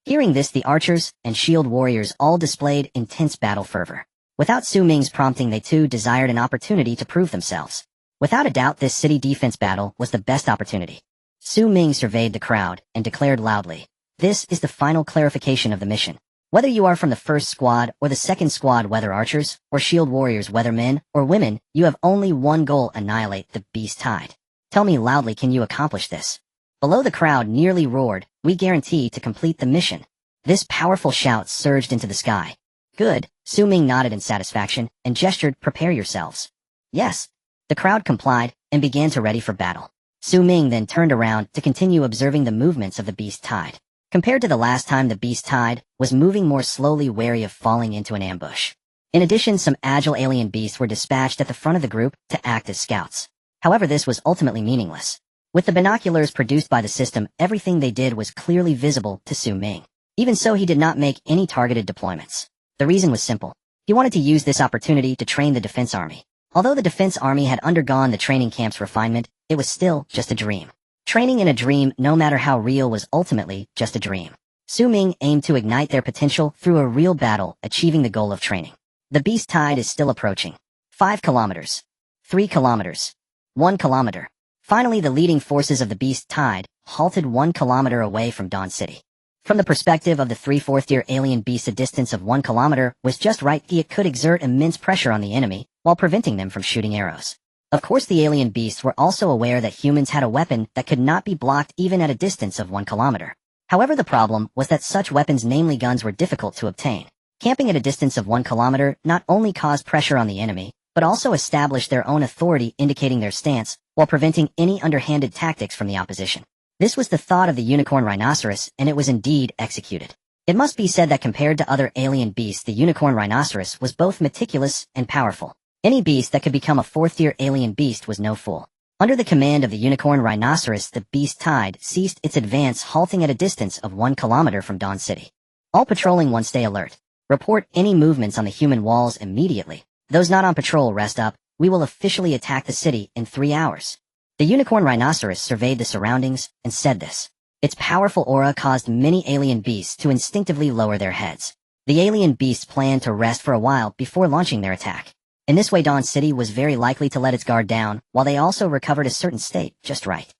Hearing this, the archers and shield warriors all displayed intense battle fervor. Without Su Ming's prompting, they too desired an opportunity to prove themselves. Without a doubt, this city defense battle was the best opportunity. Su Ming surveyed the crowd and declared loudly, "This is the final clarification of the mission. Whether you are from the first squad or the second squad, whether archers or shield warriors, whether men or women, you have only one goal: annihilate the beast tide. Tell me loudly, can you accomplish this?" Below, the crowd nearly roared, "We guarantee to complete the mission." This powerful shout surged into the sky. "Good." Su Ming nodded in satisfaction and gestured, "Prepare yourselves." "Yes." The crowd complied and began to ready for battle. Su Ming then turned around to continue observing the movements of the beast tide. Compared to the last time, the beast tide was moving more slowly, wary of falling into an ambush. In addition, some agile alien beasts were dispatched at the front of the group to act as scouts. However, this was ultimately meaningless. With the binoculars produced by the system, everything they did was clearly visible to Su Ming. Even so, he did not make any targeted deployments. The reason was simple. He wanted to use this opportunity to train the defense army. Although the defense army had undergone the training camp's refinement, it was still just a dream. Training in a dream, no matter how real, was ultimately just a dream. Su Ming aimed to ignite their potential through a real battle, achieving the goal of training. The beast tide is still approaching. 5 kilometers. 3 kilometers. 1 kilometer. Finally, the leading forces of the beast tide halted 1 kilometer away from Dawn City. From the perspective of the 3 fourth-tier alien beasts, a distance of 1 kilometer was just right. It could exert immense pressure on the enemy while preventing them from shooting arrows. Of course, the alien beasts were also aware that humans had a weapon that could not be blocked even at a distance of 1 kilometer. However, the problem was that such weapons, namely guns, were difficult to obtain. Camping at a distance of 1 kilometer not only caused pressure on the enemy, but also established their own authority, indicating their stance, while preventing any underhanded tactics from the opposition. This was the thought of the unicorn rhinoceros, and it was indeed executed. It must be said that compared to other alien beasts, the unicorn rhinoceros was both meticulous and powerful. Any beast that could become a 4th-tier alien beast was no fool. Under the command of the unicorn rhinoceros, the beast tide ceased its advance, halting at a distance of 1 kilometer from Dawn City. All patrolling ones stay alert. Report any movements on the human walls immediately. Those not on patrol, rest up. We will officially attack the city in 3 hours. The unicorn rhinoceros surveyed the surroundings and said this. Its powerful aura caused many alien beasts to instinctively lower their heads. The alien beasts planned to rest for a while before launching their attack. In this way, Dawn City was very likely to let its guard down, while they also recovered a certain state just right.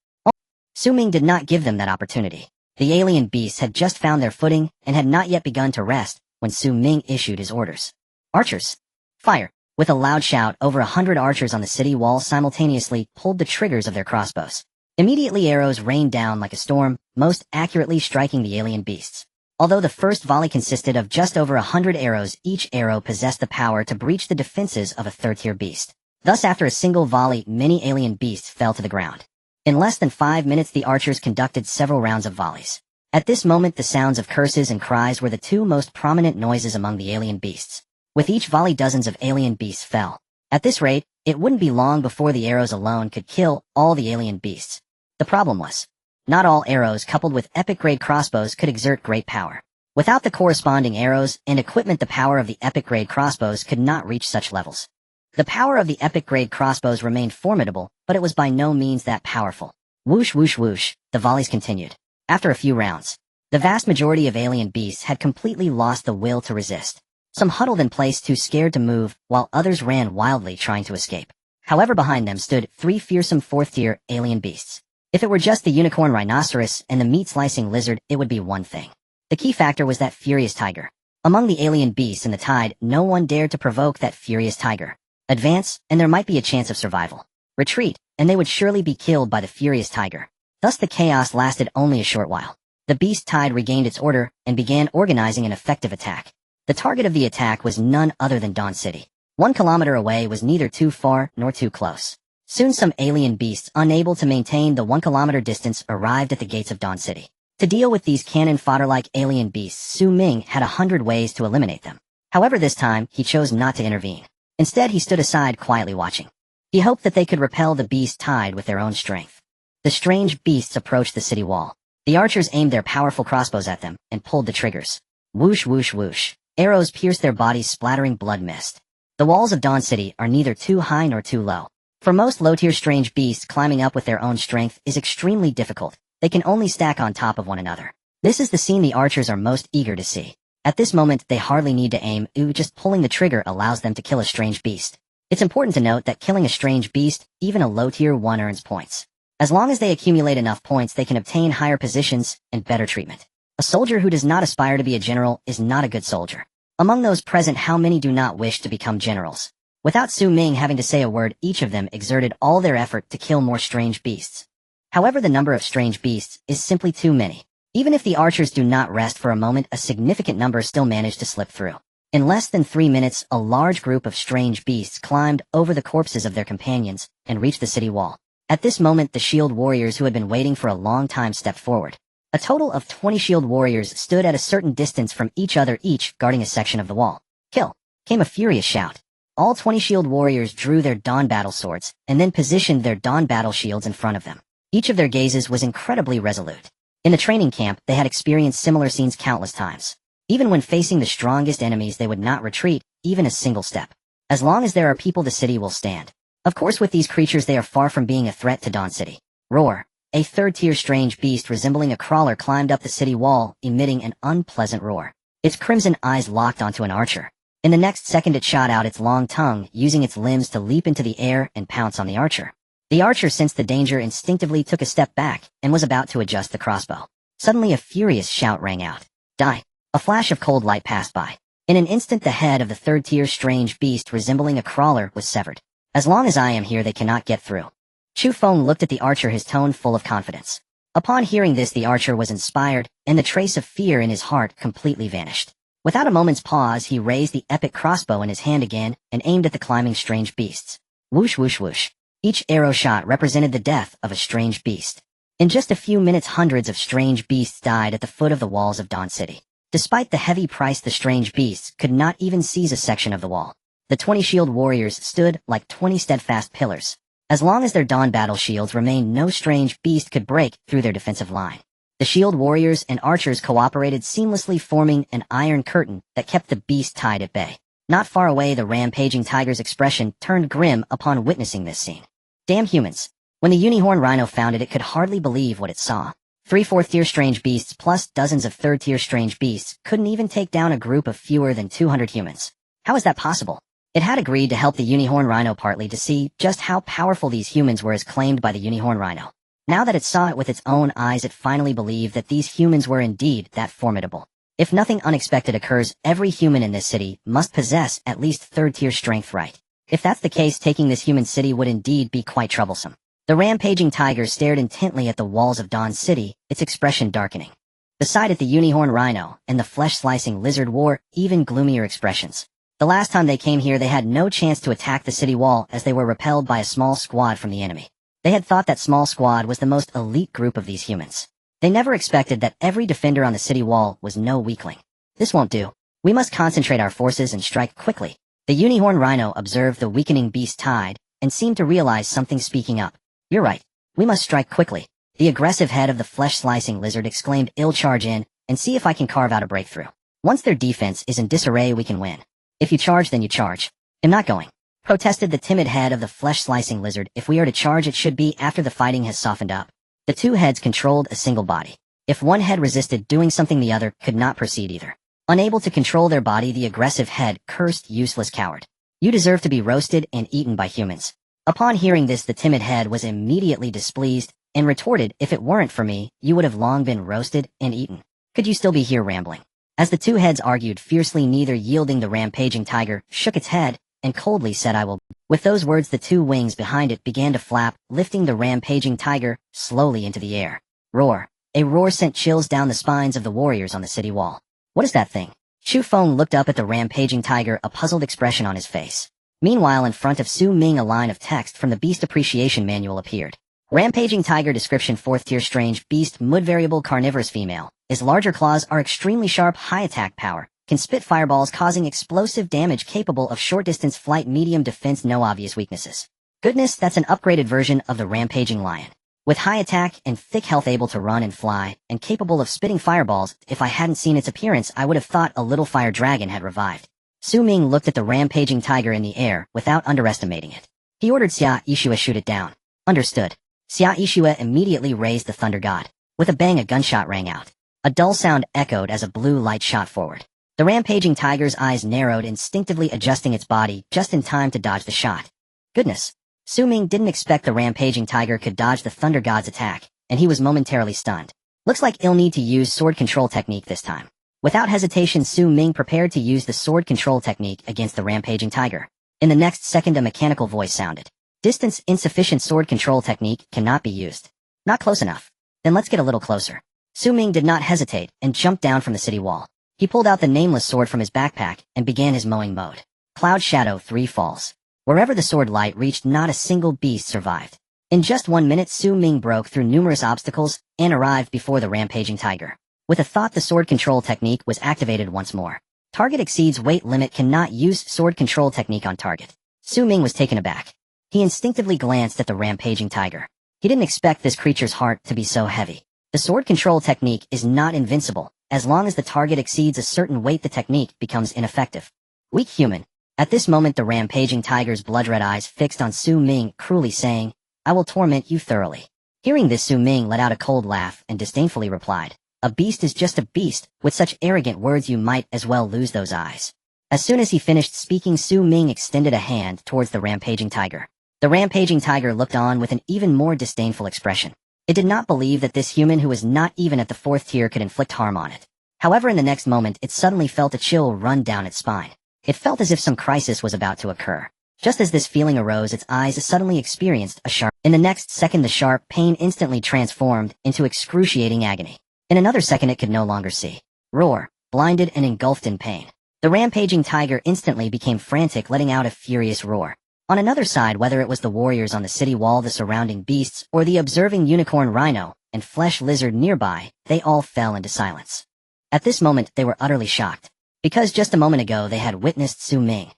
Su Ming did not give them that opportunity. The alien beasts had just found their footing and had not yet begun to rest when Su Ming issued his orders. "Archers, fire!" With a loud shout, over 100 archers on the city wall simultaneously pulled the triggers of their crossbows. Immediately, arrows rained down like a storm, most accurately striking the alien beasts. Although the first volley consisted of just over 100 arrows, each arrow possessed the power to breach the defenses of a 3rd-tier beast. Thus, after a single volley, many alien beasts fell to the ground. In less than 5 minutes, the archers conducted several rounds of volleys. At this moment, the sounds of curses and cries were the 2 most prominent noises among the alien beasts. With each volley, dozens of alien beasts fell. At this rate, it wouldn't be long before the arrows alone could kill all the alien beasts. The problem was, not all arrows coupled with epic-grade crossbows could exert great power. Without the corresponding arrows and equipment, the power of the epic-grade crossbows could not reach such levels. The power of the epic-grade crossbows remained formidable, but it was by no means that powerful. Whoosh whoosh whoosh, the volleys continued. After a few rounds, the vast majority of alien beasts had completely lost the will to resist. Some huddled in place, too scared to move, while others ran wildly trying to escape. However, behind them stood 3 fearsome 4th-tier alien beasts. If it were just the unicorn rhinoceros and the meat-slicing lizard, it would be one thing. The key factor was that furious tiger. Among the alien beasts in the tide, no one dared to provoke that furious tiger. Advance, and there might be a chance of survival. Retreat, and they would surely be killed by the furious tiger. Thus the chaos lasted only a short while. The beast tide regained its order and began organizing an effective attack. The target of the attack was none other than Dawn City. 1 kilometer away was neither too far nor too close. Soon some alien beasts, unable to maintain the 1 kilometer distance, arrived at the gates of Dawn City. To deal with these cannon fodder-like alien beasts, Su Ming had 100 ways to eliminate them. However, this time, he chose not to intervene. Instead, he stood aside quietly watching. He hoped that they could repel the beast tide with their own strength. The strange beasts approached the city wall. The archers aimed their powerful crossbows at them and pulled the triggers. Whoosh whoosh whoosh. Arrows pierced their bodies, splattering blood mist. The walls of Dawn City are neither too high nor too low. For most low-tier strange beasts, climbing up with their own strength is extremely difficult. They can only stack on top of one another. This is the scene the archers are most eager to see. At this moment, they hardly need to aim. Just pulling the trigger allows them to kill a strange beast. It's important to note that killing a strange beast, even a low-tier one, earns points. As long as they accumulate enough points, they can obtain higher positions and better treatment. A soldier who does not aspire to be a general is not a good soldier. Among those present, how many do not wish to become generals? Without Su Ming having to say a word, each of them exerted all their effort to kill more strange beasts. However, the number of strange beasts is simply too many. Even if the archers do not rest for a moment, a significant number still manage to slip through. In less than 3 minutes, a large group of strange beasts climbed over the corpses of their companions and reached the city wall. At this moment, the shield warriors who had been waiting for a long time stepped forward. A total of 20 shield warriors stood at a certain distance from each other, each guarding a section of the wall. "Kill!" came a furious shout. All 20 shield warriors drew their dawn battle swords and then positioned their dawn battle shields in front of them. Each of their gazes was incredibly resolute. In the training camp, they had experienced similar scenes countless times. Even when facing the strongest enemies, they would not retreat, even a single step. As long as there are people, the city will stand. Of course, with these creatures, they are far from being a threat to Dawn City. Roar! A third-tier strange beast resembling a crawler climbed up the city wall, emitting an unpleasant roar. Its crimson eyes locked onto an archer. In the next second, it shot out its long tongue, using its limbs to leap into the air and pounce on the archer. The archer sensed the danger, instinctively took a step back, and was about to adjust the crossbow. Suddenly, a furious shout rang out. "Die!" A flash of cold light passed by. In an instant, the head of the third-tier strange beast resembling a crawler was severed. "As long as I am here, they cannot get through." Chu Feng looked at the archer, his tone full of confidence. Upon hearing this, the archer was inspired, and the trace of fear in his heart completely vanished. Without a moment's pause, he raised the epic crossbow in his hand again and aimed at the climbing strange beasts. Whoosh, whoosh, whoosh. Each arrow shot represented the death of a strange beast. In just a few minutes, hundreds of strange beasts died at the foot of the walls of Dawn City. Despite the heavy price, the strange beasts could not even seize a section of the wall. The 20 shield warriors stood like 20 steadfast pillars. As long as their dawn battle shields remained, no strange beast could break through their defensive line. The shield warriors and archers cooperated seamlessly, forming an iron curtain that kept the beast tied at bay. Not far away, the rampaging tiger's expression turned grim upon witnessing this scene. Damn humans. When the unicorn rhino found it could hardly believe what it saw. 3 fourth-tier strange beasts plus dozens of third-tier strange beasts couldn't even take down a group of fewer than 200 humans. How is that possible? It had agreed to help the unicorn rhino partly to see just how powerful these humans were as claimed by the unicorn rhino. Now that it saw it with its own eyes, it finally believed that these humans were indeed that formidable. If nothing unexpected occurs, every human in this city must possess at least third-tier strength, right? If that's the case, taking this human city would indeed be quite troublesome. The rampaging tiger stared intently at the walls of Dawn City, its expression darkening. Beside it, the unicorn rhino and the flesh-slicing lizard wore even gloomier expressions. The last time they came here, they had no chance to attack the city wall as they were repelled by a small squad from the enemy. They had thought that small squad was the most elite group of these humans. They never expected that every defender on the city wall was no weakling. This won't do. We must concentrate our forces and strike quickly. The unicorn rhino observed the weakening beast tide and seemed to realize something, speaking up. "You're right. We must strike quickly." The aggressive head of the flesh-slicing lizard exclaimed, "I'll charge in and see if I can carve out a breakthrough. Once their defense is in disarray, we can win. If you charge, then you charge." "I'm not going," protested the timid head of the flesh-slicing lizard. "If we are to charge, it should be after the fighting has softened up." The two heads controlled a single body. If one head resisted doing something, the other could not proceed either. Unable to control their body, the aggressive head cursed, "Useless coward. You deserve to be roasted and eaten by humans." Upon hearing this, the timid head was immediately displeased and retorted, "If it weren't for me, you would have long been roasted and eaten. Could you still be here rambling?" As the two heads argued fiercely, neither yielding, the rampaging tiger shook its head and coldly said, "I will." With those words, the two wings behind it began to flap, lifting the rampaging tiger slowly into the air. Roar! A roar sent chills down the spines of the warriors on the city wall. "What is that thing?" Chu Feng looked up at the rampaging tiger, a puzzled expression on his face. Meanwhile, in front of Su Ming, a line of text from the Beast Appreciation Manual appeared. Rampaging tiger description: 4th tier strange beast, mud variable, carnivorous female. Its larger claws are extremely sharp, high attack power. Can spit fireballs causing explosive damage, capable of short distance flight, medium defense, no obvious weaknesses. Goodness, that's an upgraded version of the rampaging lion. With high attack and thick health, able to run and fly, and capable of spitting fireballs. If I hadn't seen its appearance, I would have thought a little fire dragon had revived. Su Ming looked at the rampaging tiger in the air without underestimating it. He ordered Xia Yishua shoot it down. Understood. Xia Yishua immediately raised the Thunder God. With a bang, a gunshot rang out. A dull sound echoed as a blue light shot forward. The rampaging tiger's eyes narrowed, instinctively adjusting its body just in time to dodge the shot. Goodness. Su Ming didn't expect the rampaging tiger could dodge the Thunder God's attack, and he was momentarily stunned. Looks like he'll need to use sword control technique this time. Without hesitation, Su Ming prepared to use the sword control technique against the rampaging tiger. In the next second, a mechanical voice sounded. Distance insufficient, sword control technique cannot be used. Not close enough. Then let's get a little closer. Su Ming did not hesitate and jumped down from the city wall. He pulled out the nameless sword from his backpack and began his mowing mode. Cloud Shadow 3 falls. Wherever the sword light reached, not a single beast survived. In just 1 minute, Su Ming broke through numerous obstacles and arrived before the rampaging tiger. With a thought, the sword control technique was activated once more. Target exceeds weight limit, cannot use sword control technique on target. Su Ming was taken aback. He instinctively glanced at the rampaging tiger. He didn't expect this creature's heart to be so heavy. The sword control technique is not invincible. As long as the target exceeds a certain weight, the technique becomes ineffective. Weak human. At this moment, the rampaging tiger's blood-red eyes fixed on Su Ming, cruelly saying, "I will torment you thoroughly." Hearing this, Su Ming let out a cold laugh and disdainfully replied, "A beast is just a beast. With such arrogant words you might as well lose those eyes." As soon as he finished speaking, Su Ming extended a hand towards the rampaging tiger. The rampaging tiger looked on with an even more disdainful expression. It did not believe that this human who was not even at the 4th tier could inflict harm on it. However, in the next moment, it suddenly felt a chill run down its spine. It felt as if some crisis was about to occur. Just as this feeling arose, its eyes suddenly experienced a sharp. In the next second, the sharp pain instantly transformed into excruciating agony. In another second, it could no longer see. Roar, blinded and engulfed in pain. The rampaging tiger instantly became frantic, letting out a furious roar. On another side, whether it was the warriors on the city wall, the surrounding beasts, or the observing unicorn rhino and flesh lizard nearby, they all fell into silence. At this moment, they were utterly shocked, because just a moment ago they had witnessed Su Ming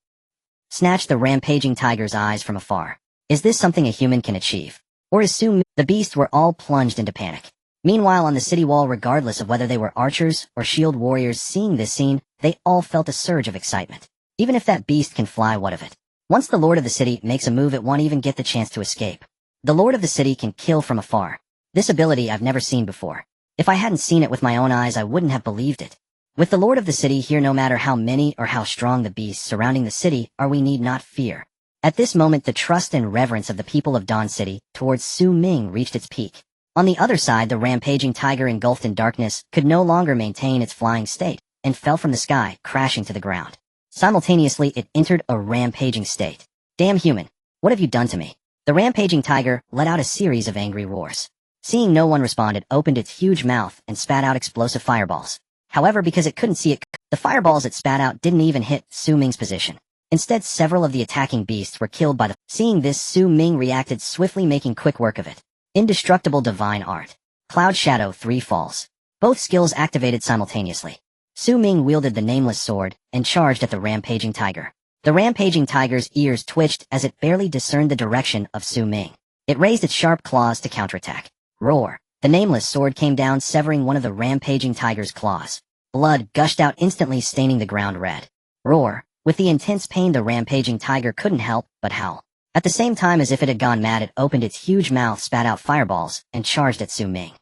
snatch the rampaging tiger's eyes from afar. Is this something a human can achieve? Or is Su Ming? The beasts were all plunged into panic. Meanwhile, on the city wall, regardless of whether they were archers or shield warriors, seeing this scene, they all felt a surge of excitement. Even if that beast can fly, what of it? Once the Lord of the City makes a move, it won't even get the chance to escape. The Lord of the City can kill from afar. This ability I've never seen before. If I hadn't seen it with my own eyes, I wouldn't have believed it. With the Lord of the City here, no matter how many or how strong the beasts surrounding the city are, we need not fear. At this moment, the trust and reverence of the people of Dawn City towards Su Ming reached its peak. On the other side, the rampaging tiger, engulfed in darkness, could no longer maintain its flying state and fell from the sky, crashing to the ground. Simultaneously, it entered a rampaging state. Damn human, what have you done to me? The rampaging tiger let out a series of angry roars. Seeing no one respond, it opened its huge mouth and spat out explosive fireballs. However, because it couldn't see it, the fireballs it spat out didn't even hit Su Ming's position. Instead, several of the attacking beasts were killed by the... Seeing this, Su Ming reacted swiftly, making quick work of it. Indestructible Divine Art. Cloud Shadow 3 falls. Both skills activated simultaneously. Su Ming wielded the nameless sword and charged at the rampaging tiger. The rampaging tiger's ears twitched as it barely discerned the direction of Su Ming. It raised its sharp claws to counterattack. Roar. The nameless sword came down, severing one of the rampaging tiger's claws. Blood gushed out instantly, staining the ground red. Roar. With the intense pain, the rampaging tiger couldn't help but howl. At the same time, as if it had gone mad, it opened its huge mouth, spat out fireballs, and charged at Su Ming.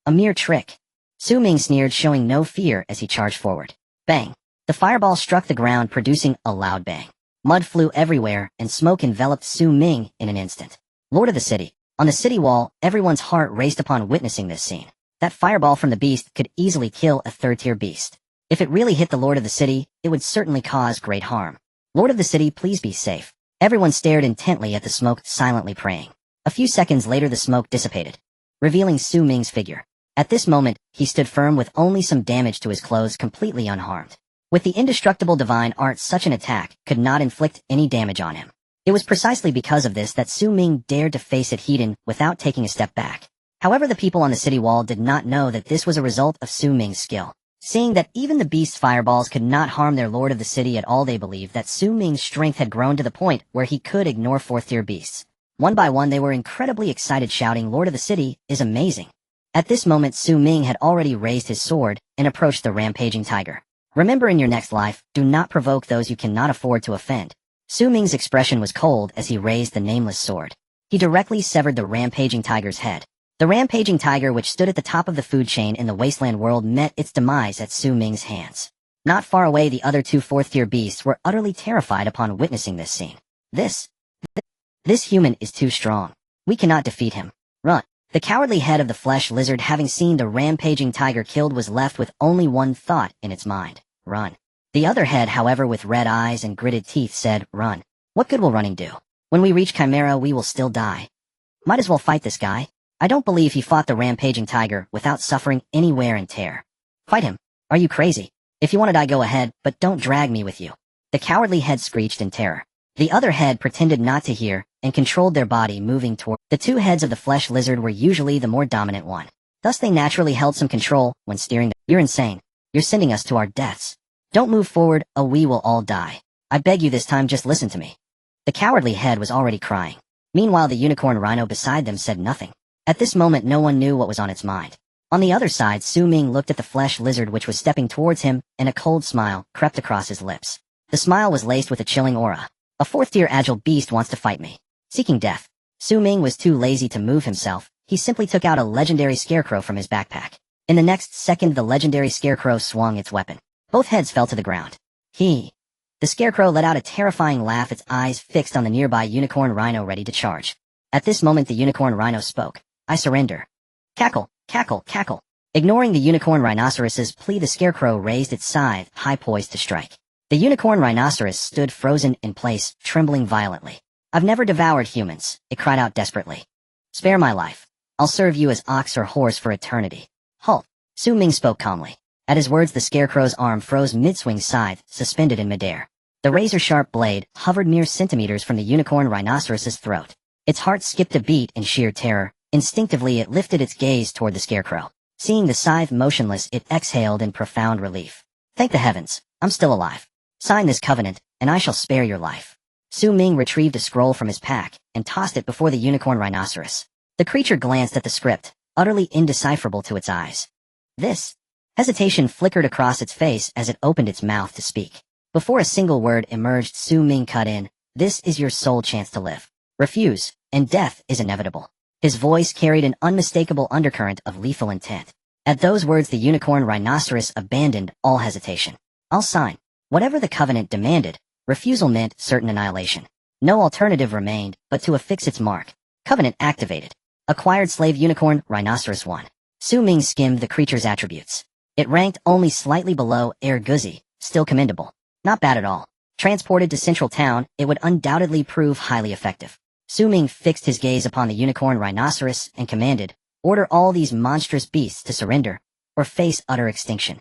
A mere trick. Su Ming sneered, showing no fear as he charged forward. Bang! The fireball struck the ground, producing a loud bang. Mud flew everywhere, and smoke enveloped Su Ming in an instant. Lord of the City. On the city wall, everyone's heart raced upon witnessing this scene. That fireball from the beast could easily kill a 3rd-tier beast. If it really hit the Lord of the City, it would certainly cause great harm. Lord of the City, please be safe. Everyone stared intently at the smoke, silently praying. A few seconds later, the smoke dissipated, revealing Su Ming's figure. At this moment, he stood firm with only some damage to his clothes, completely unharmed. With the indestructible divine art, such an attack could not inflict any damage on him. It was precisely because of this that Su Ming dared to face it head-on without taking a step back. However, the people on the city wall did not know that this was a result of Su Ming's skill. Seeing that even the beast's fireballs could not harm their Lord of the City at all, they believed that Su Ming's strength had grown to the point where he could ignore 4th-tier beasts. One by one, they were incredibly excited, shouting, "Lord of the City is amazing." At this moment, Su Ming had already raised his sword and approached the rampaging tiger. Remember, in your next life, do not provoke those you cannot afford to offend. Su Ming's expression was cold as he raised the nameless sword. He directly severed the rampaging tiger's head. The rampaging tiger, which stood at the top of the food chain in the Wasteland world, met its demise at Su Ming's hands. Not far away, the other two fourth-tier beasts were utterly terrified upon witnessing this scene. This human is too strong. We cannot defeat him. Run. The cowardly head of the flesh lizard, having seen the rampaging tiger killed, was left with only one thought in its mind: run. The other head, however, with red eyes and gritted teeth, said, run. What good will running do? When we reach Chimera, we will still die. Might as well fight this guy. I don't believe he fought the rampaging tiger without suffering any wear and tear. Fight him. Are you crazy? If you want to die, go ahead, but don't drag me with you. The cowardly head screeched in terror. The other head pretended not to hear and controlled their body, moving toward. The two heads of the flesh lizard were usually the more dominant one. Thus they naturally held some control when steering. You're insane. You're sending us to our deaths. Don't move forward, or we will all die. I beg you, this time just listen to me. The cowardly head was already crying. Meanwhile, the unicorn rhino beside them said nothing. At this moment, no one knew what was on its mind. On the other side, Su Ming looked at the flesh lizard, which was stepping towards him, and a cold smile crept across his lips. The smile was laced with a chilling aura. A fourth-tier agile beast wants to fight me. Seeking death. Su Ming was too lazy to move himself. He simply took out a legendary scarecrow from his backpack. In the next second, the legendary scarecrow swung its weapon. Both heads fell to the ground. The scarecrow let out a terrifying laugh, its eyes fixed on the nearby unicorn rhino ready to charge. At this moment, the unicorn rhino spoke. I surrender. Cackle, cackle, cackle. Ignoring the unicorn rhinoceros's plea, the scarecrow raised its scythe, high poised to strike. The unicorn rhinoceros stood frozen in place, trembling violently. I've never devoured humans, it cried out desperately. Spare my life. I'll serve you as ox or horse for eternity. Halt. Su Ming spoke calmly. At his words, the scarecrow's arm froze mid-swing, scythe suspended in midair. The razor-sharp blade hovered mere centimeters from the unicorn rhinoceros's throat. Its heart skipped a beat in sheer terror. Instinctively, it lifted its gaze toward the scarecrow. Seeing the scythe motionless, it exhaled in profound relief. Thank the heavens, I'm still alive. Sign this covenant, and I shall spare your life. Su Ming retrieved a scroll from his pack and tossed it before the unicorn rhinoceros. The creature glanced at the script, utterly indecipherable to its eyes. This hesitation flickered across its face as it opened its mouth to speak. Before a single word emerged, Su Ming cut in. This is your sole chance to live. Refuse, and death is inevitable. His voice carried an unmistakable undercurrent of lethal intent. At those words, the unicorn rhinoceros abandoned all hesitation. I'll sign. Whatever the covenant demanded, refusal meant certain annihilation. No alternative remained but to affix its mark. Covenant activated. Acquired slave unicorn rhinoceros 1. Su Ming skimmed the creature's attributes. It ranked only slightly below Air Guzzi, still commendable. Not bad at all. Transported to Central Town, it would undoubtedly prove highly effective. Su Ming fixed his gaze upon the unicorn rhinoceros and commanded, order all these monstrous beasts to surrender, or face utter extinction.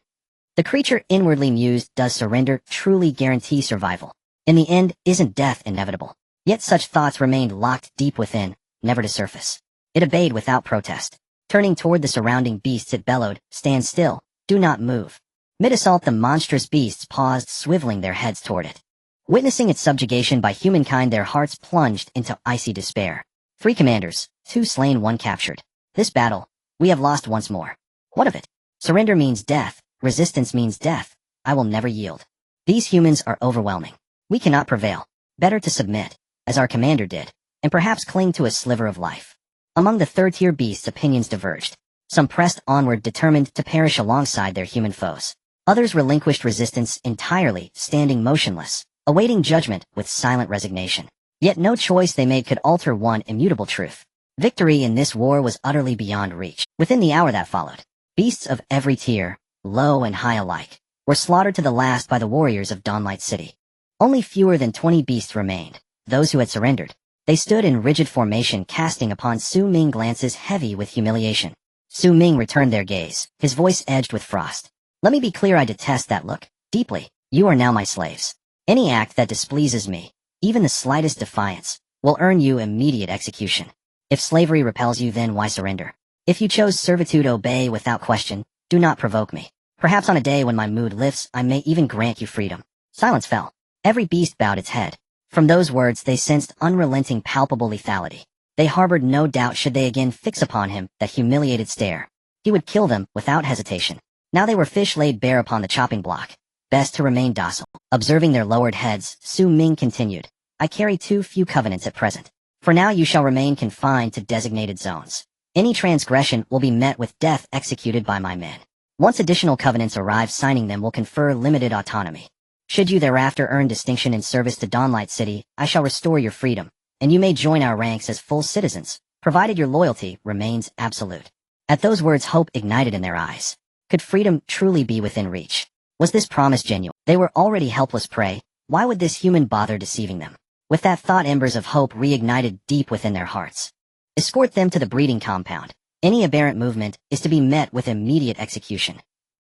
The creature inwardly mused, does surrender truly guarantee survival? In the end, isn't death inevitable? Yet such thoughts remained locked deep within, never to surface. It obeyed without protest. Turning toward the surrounding beasts, it bellowed, stand still, do not move. Mid-assault, the monstrous beasts paused, swiveling their heads toward it. Witnessing its subjugation by humankind, their hearts plunged into icy despair. 3 commanders, 2 slain, 1 captured. This battle, we have lost once more. What of it? Surrender means death, resistance means death. I will never yield. These humans are overwhelming. We cannot prevail. Better to submit, as our commander did, and perhaps cling to a sliver of life. Among the third-tier beasts, opinions diverged. Some pressed onward, determined to perish alongside their human foes. Others relinquished resistance entirely, standing motionless, awaiting judgment with silent resignation. Yet no choice they made could alter one immutable truth. Victory in this war was utterly beyond reach. Within the hour that followed, beasts of every tier, low and high alike, were slaughtered to the last by the warriors of Dawnlight City. Only fewer than 20 beasts remained, those who had surrendered. They stood in rigid formation, casting upon Su Ming glances heavy with humiliation. Su Ming returned their gaze, his voice edged with frost. Let me be clear, I detest that look, deeply. You are now my slaves. Any act that displeases me, even the slightest defiance, will earn you immediate execution. If slavery repels you, then why surrender? If you chose servitude, obey without question. Do not provoke me. Perhaps on a day when my mood lifts, I may even grant you freedom. Silence fell. Every beast bowed its head. From those words they sensed unrelenting, palpable lethality. They harbored no doubt, should they again fix upon him that humiliated stare, he would kill them without hesitation. Now they were fish laid bare upon the chopping block. Best to remain docile. Observing their lowered heads, Su Ming continued. I carry too few covenants at present. For now you shall remain confined to designated zones. Any transgression will be met with death executed by my men. Once additional covenants arrive, signing them will confer limited autonomy. Should you thereafter earn distinction in service to Dawnlight City, I shall restore your freedom, and you may join our ranks as full citizens, provided your loyalty remains absolute. At those words, hope ignited in their eyes. Could freedom truly be within reach? Was this promise genuine? They were already helpless prey. Why would this human bother deceiving them? With that thought, embers of hope reignited deep within their hearts. Escort them to the breeding compound. Any aberrant movement is to be met with immediate execution.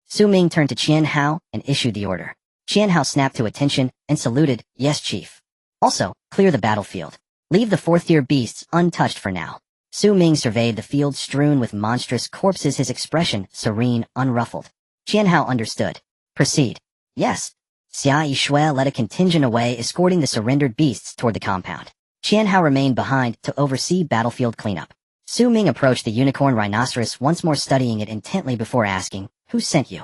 Su Ming turned to Qian Hao and issued the order. Qian Hao snapped to attention and saluted, "Yes, Chief." Also, clear the battlefield. Leave the fourth-tier beasts untouched for now. Su Ming surveyed the field strewn with monstrous corpses, his expression serene, unruffled. Qian Hao understood. Proceed. Yes. Xia Yishui led a contingent away, escorting the surrendered beasts toward the compound. Qian Hao remained behind to oversee battlefield cleanup. Su Ming approached the unicorn rhinoceros, once more studying it intently before asking, "Who sent you?"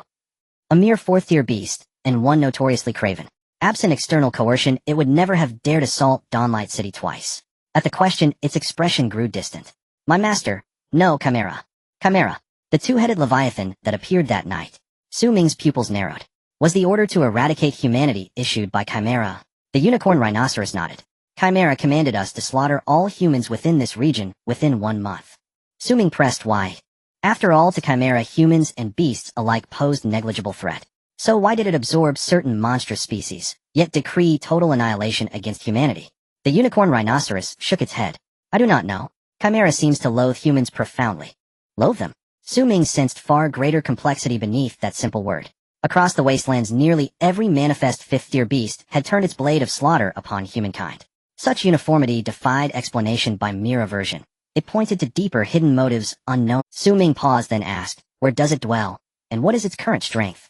A mere fourth-tier beast, and one notoriously craven. Absent external coercion, it would never have dared assault Dawnlight City twice. At the question, its expression grew distant. "My master, no Chimera." Chimera, the two-headed leviathan that appeared that night. Su Ming's pupils narrowed. Was the order to eradicate humanity issued by Chimera? The unicorn rhinoceros nodded. Chimera commanded us to slaughter all humans within this region within 1 month. Su Ming pressed why. After all, to Chimera, humans and beasts alike posed negligible threat. So why did it absorb certain monstrous species, yet decree total annihilation against humanity? The unicorn rhinoceros shook its head. "I do not know. Chimera seems to loathe humans profoundly." Loathe them? Su Ming sensed far greater complexity beneath that simple word. Across the wastelands, nearly every manifest fifth-tier beast had turned its blade of slaughter upon humankind. Such uniformity defied explanation by mere aversion. It pointed to deeper hidden motives unknown. Su Ming paused, then asked, "Where does it dwell, and what is its current strength?"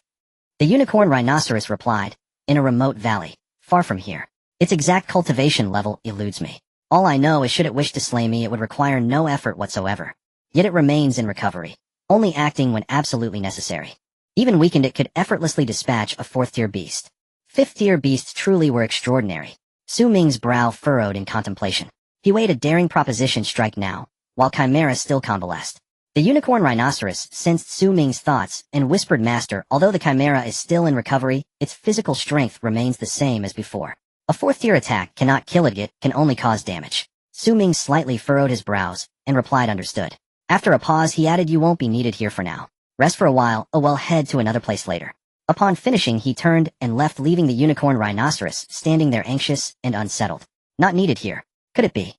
The unicorn rhinoceros replied, "In a remote valley, far from here. Its exact cultivation level eludes me. All I know is should it wish to slay me, it would require no effort whatsoever. Yet it remains in recovery, only acting when absolutely necessary. Even weakened, it could effortlessly dispatch a fourth-tier beast." Fifth-tier beasts truly were extraordinary. Su Ming's brow furrowed in contemplation. He weighed a daring proposition strike now, while Chimera still convalesced. The unicorn rhinoceros sensed Su Ming's thoughts and whispered, "Master, although the Chimera is still in recovery, its physical strength remains the same as before. A fourth-tier attack cannot kill it can only cause damage." Su Ming slightly furrowed his brows and replied, "Understood." After a pause, he added, "You won't be needed here for now. Rest for a while, or we'll head to another place later." Upon finishing, he turned and left, leaving the unicorn rhinoceros standing there anxious and unsettled. Not needed here. Could it be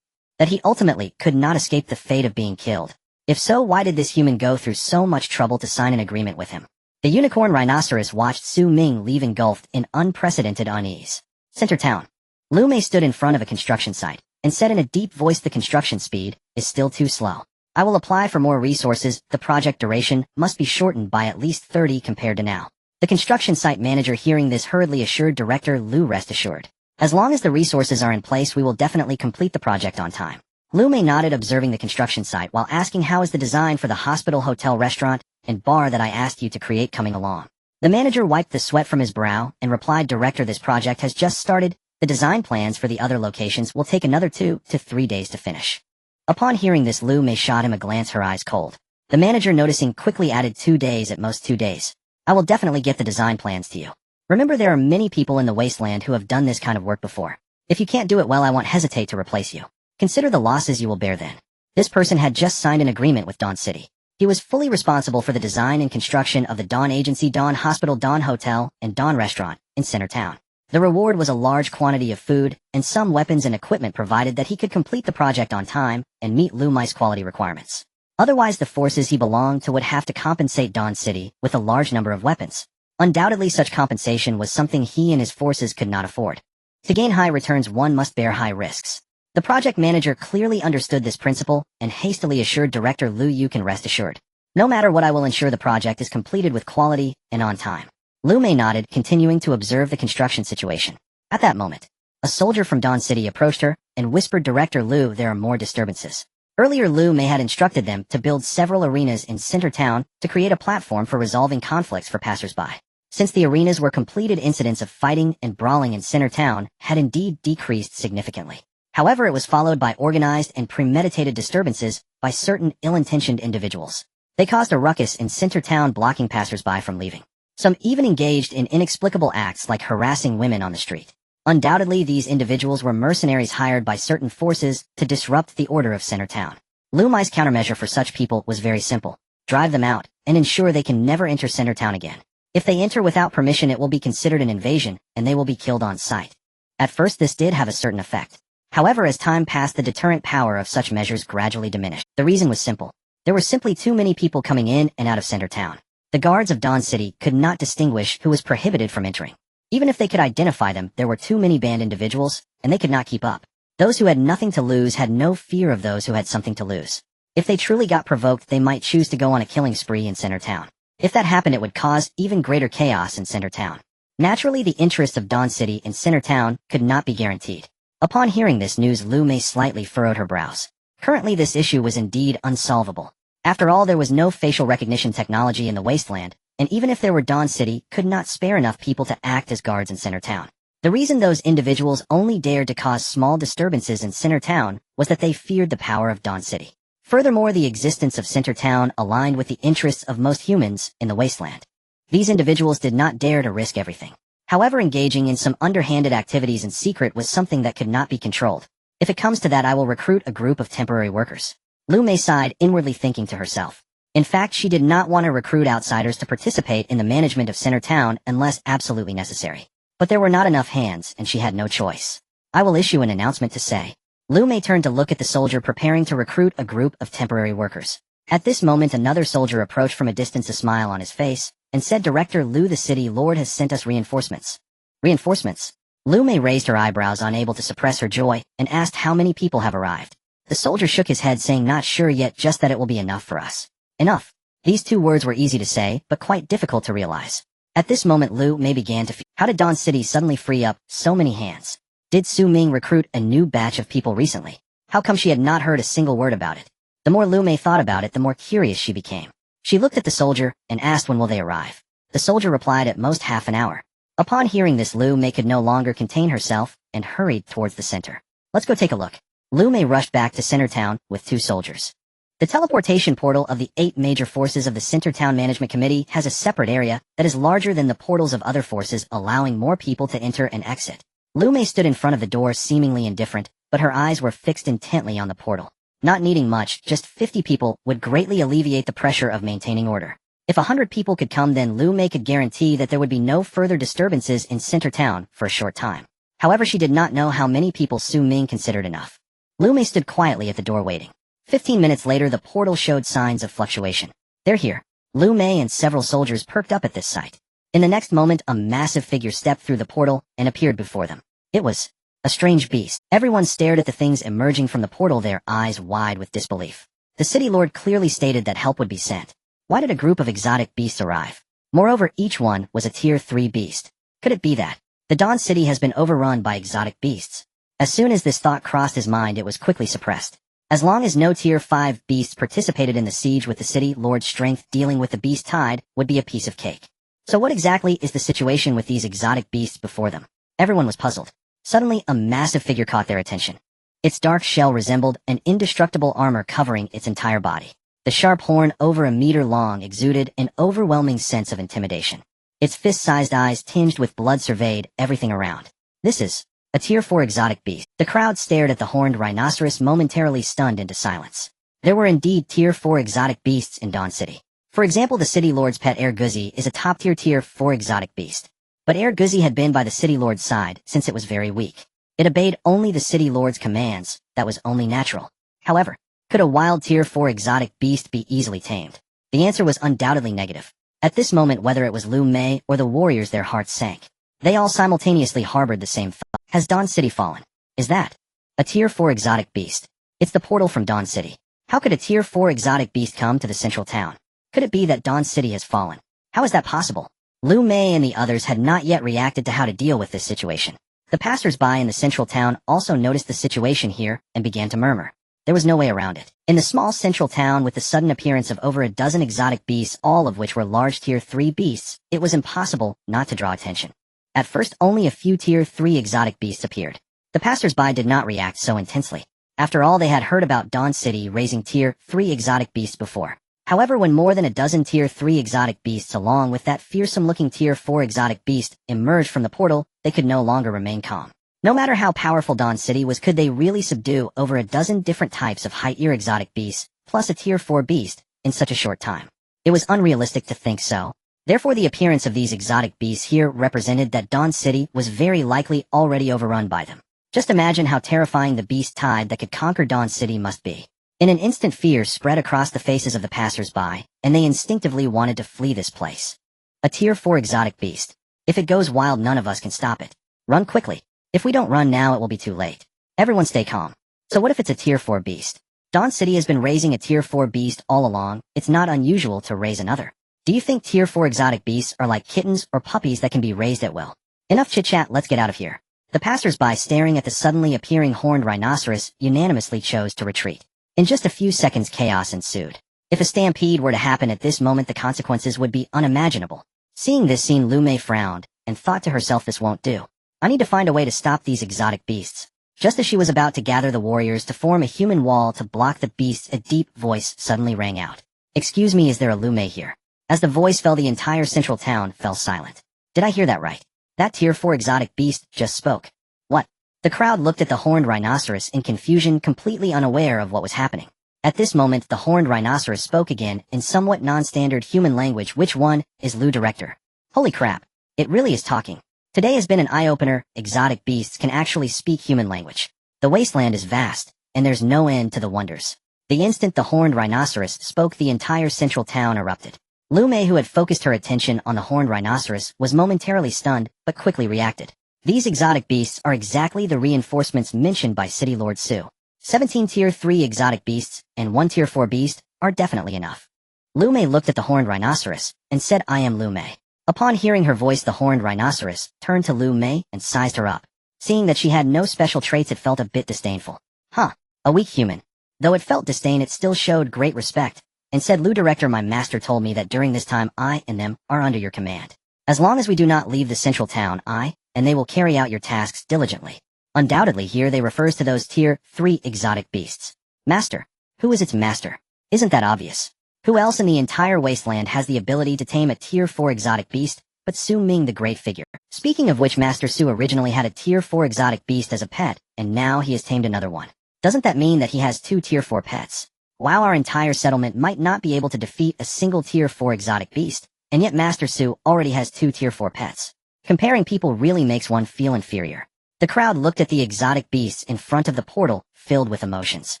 that he ultimately could not escape the fate of being killed? If so, why did this human go through so much trouble to sign an agreement with him? The unicorn rhinoceros watched Su Ming leave, engulfed in unprecedented unease. Center town. Lu Mei stood in front of a construction site and said in a deep voice, "The construction speed is still too slow. I will apply for more resources. The project duration must be shortened by at least 30 compared to now." The construction site manager, hearing this, hurriedly assured Director Lu, "Rest assured. As long as the resources are in place, we will definitely complete the project on time." Lu Mei nodded, observing the construction site while asking, "How is the design for the hospital, hotel, restaurant, and bar that I asked you to create coming along?" The manager wiped the sweat from his brow and replied, "Director, this project has just started. The design plans for the other locations will take another 2 to 3 days to finish." Upon hearing this, Lu Mei shot him a glance, her eyes cold. The manager, noticing, quickly added, 2 days, at most 2 days. I will definitely get the design plans to you. Remember, there are many people in the Wasteland who have done this kind of work before. If you can't do it well, I won't hesitate to replace you. Consider the losses you will bear then." This person had just signed an agreement with Dawn City. He was fully responsible for the design and construction of the Dawn Agency, Dawn Hospital, Dawn Hotel, and Dawn Restaurant in Center Town. The reward was a large quantity of food and some weapons and equipment, provided that he could complete the project on time and meet Lu Mei's quality requirements. Otherwise, the forces he belonged to would have to compensate Dawn City with a large number of weapons. Undoubtedly, such compensation was something he and his forces could not afford. To gain high returns, one must bear high risks. The project manager clearly understood this principle and hastily assured Director Lu, "You can rest assured. No matter what, I will ensure the project is completed with quality and on time." Lu Mei nodded, continuing to observe the construction situation. At that moment, a soldier from Dawn City approached her and whispered, "Director Lu, there are more disturbances." Earlier, Lu Mei had instructed them to build several arenas in Center Town to create a platform for resolving conflicts for passers-by. since the arenas where completed incidents of fighting and brawling in Center Town had indeed decreased significantly. However, it was followed by organized and premeditated disturbances by certain ill-intentioned individuals. They caused a ruckus in Center Town, blocking passers-by from leaving. Some even engaged in inexplicable acts like harassing women on the street. Undoubtedly, these individuals were mercenaries hired by certain forces to disrupt the order of Center Town. Lu Mei's countermeasure for such people was very simple. Drive them out, and ensure they can never enter Center Town again. If they enter without permission, it will be considered an invasion, and they will be killed on sight. At first, this did have a certain effect. However, as time passed, the deterrent power of such measures gradually diminished. The reason was simple. There were simply too many people coming in and out of Center Town. The guards of Dawn City could not distinguish who was prohibited from entering. Even if they could identify them, there were too many banned individuals, and they could not keep up. Those who had nothing to lose had no fear of those who had something to lose. If they truly got provoked, they might choose to go on a killing spree in Center Town. If that happened, it would cause even greater chaos in Center Town. Naturally, the interests of Dawn City in Center Town could not be guaranteed. Upon hearing this news, Lu Mei slightly furrowed her brows. Currently, this issue was indeed unsolvable. After all, there was no facial recognition technology in the Wasteland, and even if there were, Dawn City could not spare enough people to act as guards in Center Town. The reason those individuals only dared to cause small disturbances in Center Town was that they feared the power of Dawn City. Furthermore, the existence of Center Town aligned with the interests of most humans in the Wasteland. These individuals did not dare to risk everything. However, engaging in some underhanded activities in secret was something that could not be controlled. If it comes to that, I will recruit a group of temporary workers. Lu Mei sighed, inwardly thinking to herself. In fact, she did not want to recruit outsiders to participate in the management of Center Town unless absolutely necessary. But there were not enough hands, and she had no choice. I will issue an announcement to say. Lu Mei turned to look at the soldier preparing to recruit a group of temporary workers. At this moment, another soldier approached from a distance, a smile on his face, and said, Director Lu, the city lord has sent us reinforcements. Reinforcements? Lu Mei raised her eyebrows, unable to suppress her joy, and asked how many people have arrived. The soldier shook his head, saying, Not sure yet, just that it will be enough for us. Enough. These two words were easy to say, but quite difficult to realize. At this moment, Lu Mei began to feel, how did Dawn City suddenly free up so many hands? Did Su Ming recruit a new batch of people recently? How come she had not heard a single word about it? The more Lu Mei thought about it, the more curious she became. She looked at the soldier and asked when will they arrive. The soldier replied, at most half an hour. Upon hearing this, Lu Mei could no longer contain herself and hurried towards the center. Let's go take a look. Lu Mei rushed back to Center Town with two soldiers. The teleportation portal of the 8 major forces of the Center Town Management Committee has a separate area that is larger than the portals of other forces, allowing more people to enter and exit. Lu Mei stood in front of the door, seemingly indifferent, but her eyes were fixed intently on the portal. Not needing much, just 50 people would greatly alleviate the pressure of maintaining order. If 100 people could come, then Lu Mei could guarantee that there would be no further disturbances in Center Town for a short time. However, she did not know how many people Su Ming considered enough. Lu Mei stood quietly at the door waiting. 15 minutes later, the portal showed signs of fluctuation. They're here. Lu Mei and several soldiers perked up at this sight. In the next moment, a massive figure stepped through the portal and appeared before them. It was a strange beast. Everyone stared at the things emerging from the portal, their eyes wide with disbelief. The city lord clearly stated that help would be sent. Why did a group of exotic beasts arrive? Moreover, each one was a Tier 3 beast. Could it be that the Dawn City has been overrun by exotic beasts? As soon as this thought crossed his mind, it was quickly suppressed. As long as no Tier 5 beasts participated in the siege with the city lord's strength, dealing with the beast tide would be a piece of cake. So what exactly is the situation with these exotic beasts before them? Everyone was puzzled. Suddenly, a massive figure caught their attention. Its dark shell resembled an indestructible armor covering its entire body. The sharp horn, over a meter long, exuded an overwhelming sense of intimidation. Its fist-sized eyes, tinged with blood, surveyed everything around. This is a Tier 4 exotic beast. The crowd stared at the horned rhinoceros, momentarily stunned into silence. There were indeed Tier 4 exotic beasts in Dawn City. For example, the city lord's pet Air Guzzi is a top-tier Tier 4 exotic beast. But Air Guzzi had been by the city lord's side since it was very weak. It obeyed only the city lord's commands. That was only natural. However, could a wild Tier 4 exotic beast be easily tamed? The answer was undoubtedly negative. At this moment, whether it was Lu Mei or the warriors, their hearts sank. They all simultaneously harbored the same thought. Has Dawn City fallen? Is that a Tier 4 exotic beast? It's the portal from Dawn City. How could a Tier 4 exotic beast come to the central town? Could it be that Dawn City has fallen? How is that possible? Lu Mei and the others had not yet reacted to how to deal with this situation. The passers-by in the central town also noticed the situation here and began to murmur. There was no way around it. In the small central town with the sudden appearance of over a dozen exotic beasts, all of which were large Tier 3 beasts, it was impossible not to draw attention. At first, only a few Tier 3 exotic beasts appeared. The passers-by did not react so intensely. After all, they had heard about Dawn City raising Tier 3 exotic beasts before. However, when more than a dozen Tier 3 exotic beasts along with that fearsome-looking Tier 4 exotic beast emerged from the portal, they could no longer remain calm. No matter how powerful Dawn City was, could they really subdue over a dozen different types of high-tier exotic beasts, plus a Tier 4 beast, in such a short time? It was unrealistic to think so. Therefore, the appearance of these exotic beasts here represented that Dawn City was very likely already overrun by them. Just imagine how terrifying the beast tide that could conquer Dawn City must be. In an instant, fear spread across the faces of the passers-by, and they instinctively wanted to flee this place. A Tier 4 exotic beast. If it goes wild, none of us can stop it. Run quickly. If we don't run now, it will be too late. Everyone stay calm. So what if it's a Tier 4 beast? Dawn City has been raising a Tier 4 beast all along. It's not unusual to raise another. Do you think Tier 4 exotic beasts are like kittens or puppies that can be raised at will? Enough chit-chat, let's get out of here. The passers-by staring at the suddenly appearing horned rhinoceros unanimously chose to retreat. In just a few seconds, chaos ensued. If a stampede were to happen at this moment, the consequences would be unimaginable. Seeing this scene, Lu Mei frowned and thought to herself, this won't do. I need to find a way to stop these exotic beasts. Just as she was about to gather the warriors to form a human wall to block the beasts, a deep voice suddenly rang out. Excuse me, is there a Lu Mei here? As the voice fell, the entire central town fell silent. Did I hear that right? That Tier 4 exotic beast just spoke. What? The crowd looked at the horned rhinoceros in confusion, completely unaware of what was happening. At this moment, the horned rhinoceros spoke again in somewhat non-standard human language. Which one is Lu, director? Holy crap. It really is talking. Today has been an eye-opener. Exotic beasts can actually speak human language. The wasteland is vast, and there's no end to the wonders. The instant the horned rhinoceros spoke, the entire central town erupted. Lu Mei, who had focused her attention on the horned rhinoceros, was momentarily stunned, but quickly reacted. These exotic beasts are exactly the reinforcements mentioned by City Lord Su. 17 Tier 3 exotic beasts and 1 Tier 4 beast are definitely enough. Lu Mei looked at the horned rhinoceros and said, I am Lu Mei. Upon hearing her voice, the horned rhinoceros turned to Lu Mei and sized her up. Seeing that she had no special traits, it felt a bit disdainful. Huh, a weak human. Though it felt disdain, it still showed great respect, and said, Lu, director, my master told me that during this time I and them are under your command. As long as we do not leave the central town, I and they will carry out your tasks diligently. Undoubtedly here they refers to those Tier 3 exotic beasts. Master. Who is its master? Isn't that obvious? Who else in the entire wasteland has the ability to tame a Tier 4 exotic beast but Su Ming, the great figure? Speaking of which, Master Su originally had a Tier 4 exotic beast as a pet, and now he has tamed another one. Doesn't that mean that he has 2 Tier 4 pets? Wow, our entire settlement might not be able to defeat a single Tier 4 exotic beast, and yet Master Su already has 2 Tier 4 pets. Comparing people really makes one feel inferior. The crowd looked at the exotic beasts in front of the portal, filled with emotions.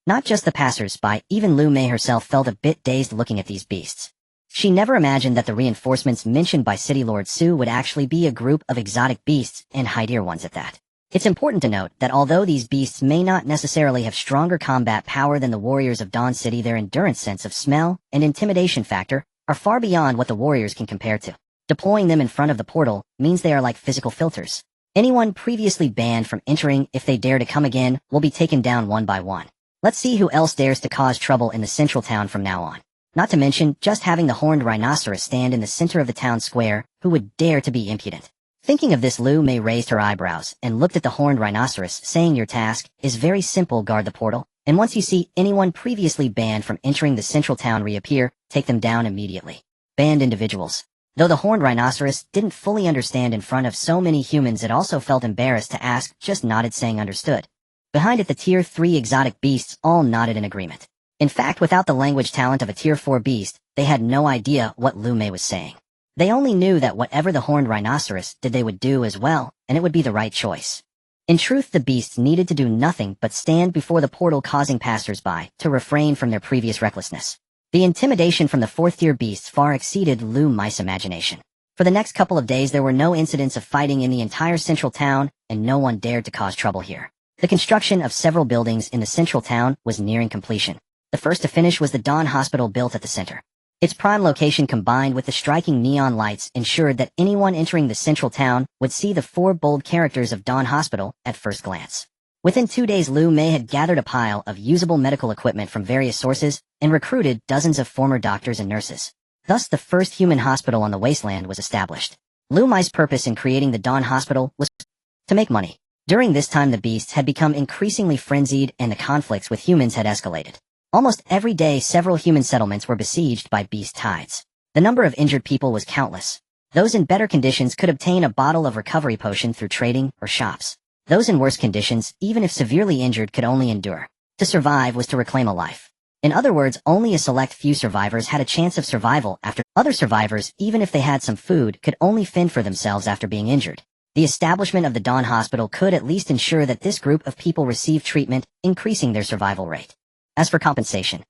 Not just the passers-by, even Lu Mei herself felt a bit dazed looking at these beasts. She never imagined that the reinforcements mentioned by City Lord Su would actually be a group of exotic beasts, and high-tier ones at that. It's important to note that although these beasts may not necessarily have stronger combat power than the warriors of Dawn City, their endurance, sense of smell, and intimidation factor are far beyond what the warriors can compare to. Deploying them in front of the portal means they are like physical filters. Anyone previously banned from entering, if they dare to come again, will be taken down one by one. Let's see who else dares to cause trouble in the central town from now on. Not to mention, just having the horned rhinoceros stand in the center of the town square, who would dare to be impudent? Thinking of this, Lu Mei raised her eyebrows and looked at the horned rhinoceros, saying, your task is very simple, guard the portal, and once you see anyone previously banned from entering the central town reappear, take them down immediately. Banned individuals. Though the horned rhinoceros didn't fully understand in front of so many humans, it also felt embarrassed to ask, just nodded saying understood. Behind it, the Tier 3 exotic beasts all nodded in agreement. In fact, without the language talent of a Tier 4 beast, they had no idea what Lu Mei was saying. They only knew that whatever the horned rhinoceros did, they would do as well, and it would be the right choice. In truth, the beasts needed to do nothing but stand before the portal, causing passers-by to refrain from their previous recklessness. The intimidation from the 4th-tier beasts far exceeded Lu Mei's imagination. For the next couple of days, there were no incidents of fighting in the entire central town, and no one dared to cause trouble here. The construction of several buildings in the central town was nearing completion. The first to finish was the Dawn Hospital built at the center. Its prime location, combined with the striking neon lights, ensured that anyone entering the central town would see the 4 bold characters of Dawn Hospital at first glance. Within 2 days, Liu Mei had gathered a pile of usable medical equipment from various sources and recruited dozens of former doctors and nurses. Thus, the first human hospital on the Wasteland was established. Liu Mei's purpose in creating the Dawn Hospital was to make money. During this time, the beasts had become increasingly frenzied and the conflicts with humans had escalated. Almost every day, several human settlements were besieged by beast tides. The number of injured people was countless. Those in better conditions could obtain a bottle of recovery potion through trading or shops. Those in worse conditions, even if severely injured, could only endure. To survive was to reclaim a life. In other words, only a select few survivors had a chance of survival after other survivors, even if they had some food, could only fend for themselves after being injured. The establishment of the Dawn Hospital could at least ensure that this group of people received treatment, increasing their survival rate. As for compensation,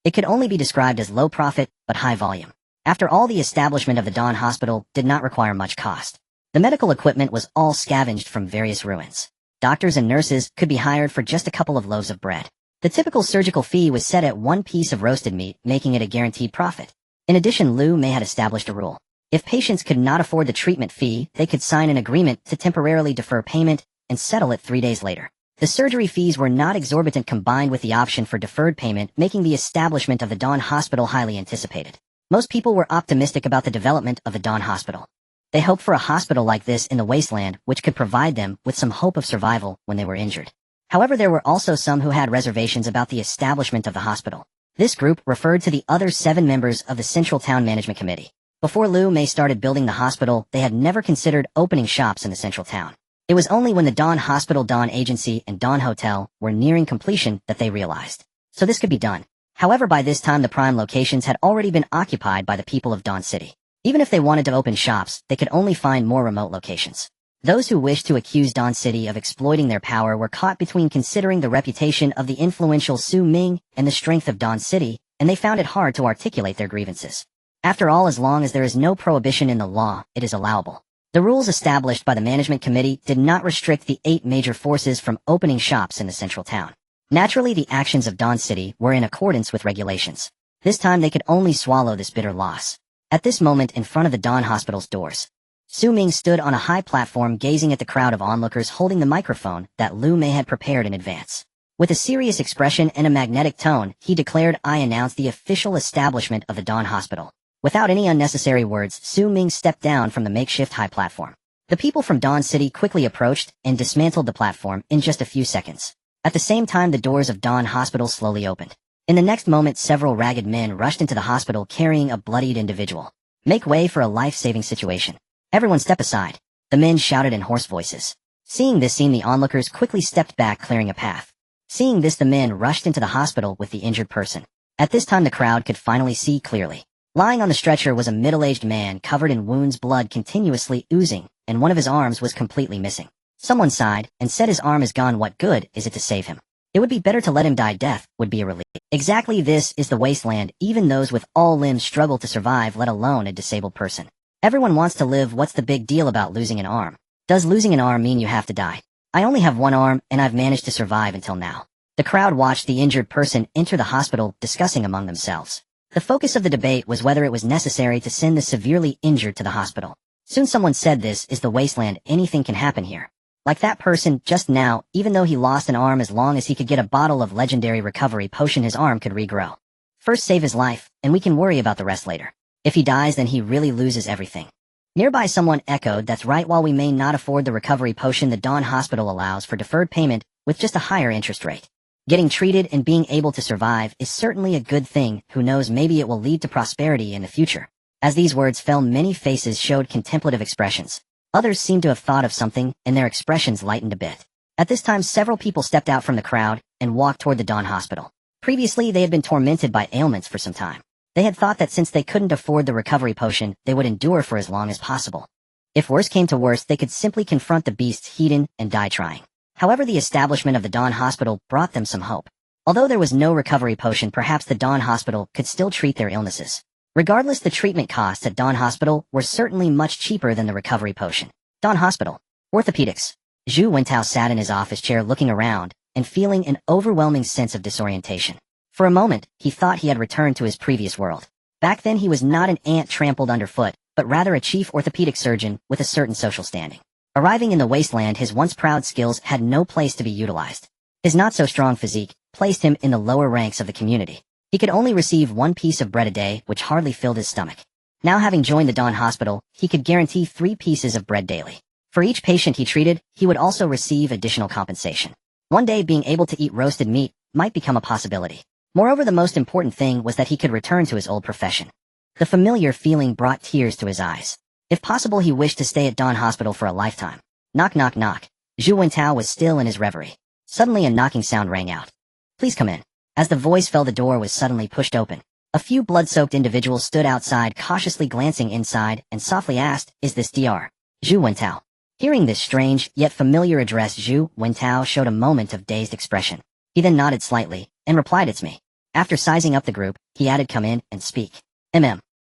it could only be described as low profit, but high volume. After all, the establishment of the Dawn Hospital did not require much cost. The medical equipment was all scavenged from various ruins. Doctors and nurses could be hired for just a couple of loaves of bread. The typical surgical fee was set at 1 piece of roasted meat, making it a guaranteed profit. In addition, Liu Mei had established a rule. If patients could not afford the treatment fee, they could sign an agreement to temporarily defer payment and settle it 3 days later. The surgery fees were not exorbitant, combined with the option for deferred payment, making the establishment of the Dawn Hospital highly anticipated. Most people were optimistic about the development of the Dawn Hospital. They hoped for a hospital like this in the Wasteland, which could provide them with some hope of survival when they were injured. However, there were also some who had reservations about the establishment of the hospital. This group referred to the other 7 members of the Central Town Management Committee. Before Liu Mei started building the hospital, they had never considered opening shops in the Central Town. It was only when the Dawn Hospital, Dawn Agency, and Dawn Hotel were nearing completion that they realized. So this could be done. However, by this time the prime locations had already been occupied by the people of Dawn City. Even if they wanted to open shops, they could only find more remote locations. Those who wished to accuse Dawn City of exploiting their power were caught between considering the reputation of the influential Su Ming and the strength of Dawn City, and they found it hard to articulate their grievances. After all, as long as there is no prohibition in the law, it is allowable. The rules established by the management committee did not restrict the 8 major forces from opening shops in the Central Town. Naturally, the actions of Dawn City were in accordance with regulations. This time they could only swallow this bitter loss. At this moment, in front of the Dawn Hospital's doors, Su Ming stood on a high platform gazing at the crowd of onlookers, holding the microphone that Liu Mei had prepared in advance. With a serious expression and a magnetic tone, he declared, "I announce the official establishment of the Dawn Hospital." Without any unnecessary words, Su Ming stepped down from the makeshift high platform. The people from Dawn City quickly approached and dismantled the platform in just a few seconds. At the same time, the doors of Dawn Hospital slowly opened. In the next moment, several ragged men rushed into the hospital carrying a bloodied individual. "Make way for a life-saving situation. Everyone step aside," the men shouted in hoarse voices. Seeing this scene, the onlookers quickly stepped back, clearing a path. Seeing this, the men rushed into the hospital with the injured person. At this time, the crowd could finally see clearly. Lying on the stretcher was a middle-aged man covered in wounds, blood continuously oozing, and one of his arms was completely missing. Someone sighed and said, "His arm is gone. What good is it to save him? It would be better to let him die. Death would be a relief." Exactly, this is the Wasteland. Even those with all limbs struggle to survive, let alone a disabled person. Everyone wants to live. What's the big deal about losing an arm? Does losing an arm mean you have to die? I only have one arm, and I've managed to survive until now. The crowd watched the injured person enter the hospital, discussing among themselves. The focus of the debate was whether it was necessary to send the severely injured to the hospital. Soon someone said, "This is the Wasteland. Anything can happen here." Like that person just now, even though he lost an arm, as long as he could get a bottle of legendary recovery potion, his arm could regrow. First save his life, and we can worry about the rest later. If he dies, then he really loses everything. Nearby someone echoed, "That's right. While we may not afford the recovery potion, the Dawn Hospital allows for deferred payment with just a higher interest rate. Getting treated and being able to survive is certainly a good thing. Who knows, maybe it will lead to prosperity in the future." As these words fell, many faces showed contemplative expressions. Others seemed to have thought of something, and their expressions lightened a bit. At this time, several people stepped out from the crowd and walked toward the Dawn Hospital. Previously, they had been tormented by ailments for some time. They had thought that since they couldn't afford the recovery potion, they would endure for as long as possible. If worse came to worse, they could simply confront the beasts heat-in and die trying. However, the establishment of the Dawn Hospital brought them some hope. Although there was no recovery potion, perhaps the Dawn Hospital could still treat their illnesses. Regardless, the treatment costs at Dawn Hospital were certainly much cheaper than the recovery potion. Dawn Hospital. Orthopedics. Zhu Wentao sat in his office chair looking around and feeling an overwhelming sense of disorientation. For a moment, he thought he had returned to his previous world. Back then, he was not an ant trampled underfoot, but rather a chief orthopedic surgeon with a certain social standing. Arriving in the Wasteland, his once proud skills had no place to be utilized. His not-so-strong physique placed him in the lower ranks of the community. He could only receive one piece of bread a day, which hardly filled his stomach. Now having joined the Dawn Hospital, he could guarantee 3 pieces of bread daily. For each patient he treated, he would also receive additional compensation. One day being able to eat roasted meat might become a possibility. Moreover, the most important thing was that he could return to his old profession. The familiar feeling brought tears to his eyes. If possible, he wished to stay at Dawn Hospital for a lifetime. Knock, knock, knock. Zhu Wentao was still in his reverie. Suddenly a knocking sound rang out. Please come in. As the voice fell, the door was suddenly pushed open. A few blood-soaked individuals stood outside, cautiously glancing inside, and softly asked, "Is this Dr. Zhu Wentao?" Hearing this strange, yet familiar address, Zhu Wentao showed a moment of dazed expression. He then nodded slightly, and replied, "It's me." After sizing up the group, he added, "Come in and speak."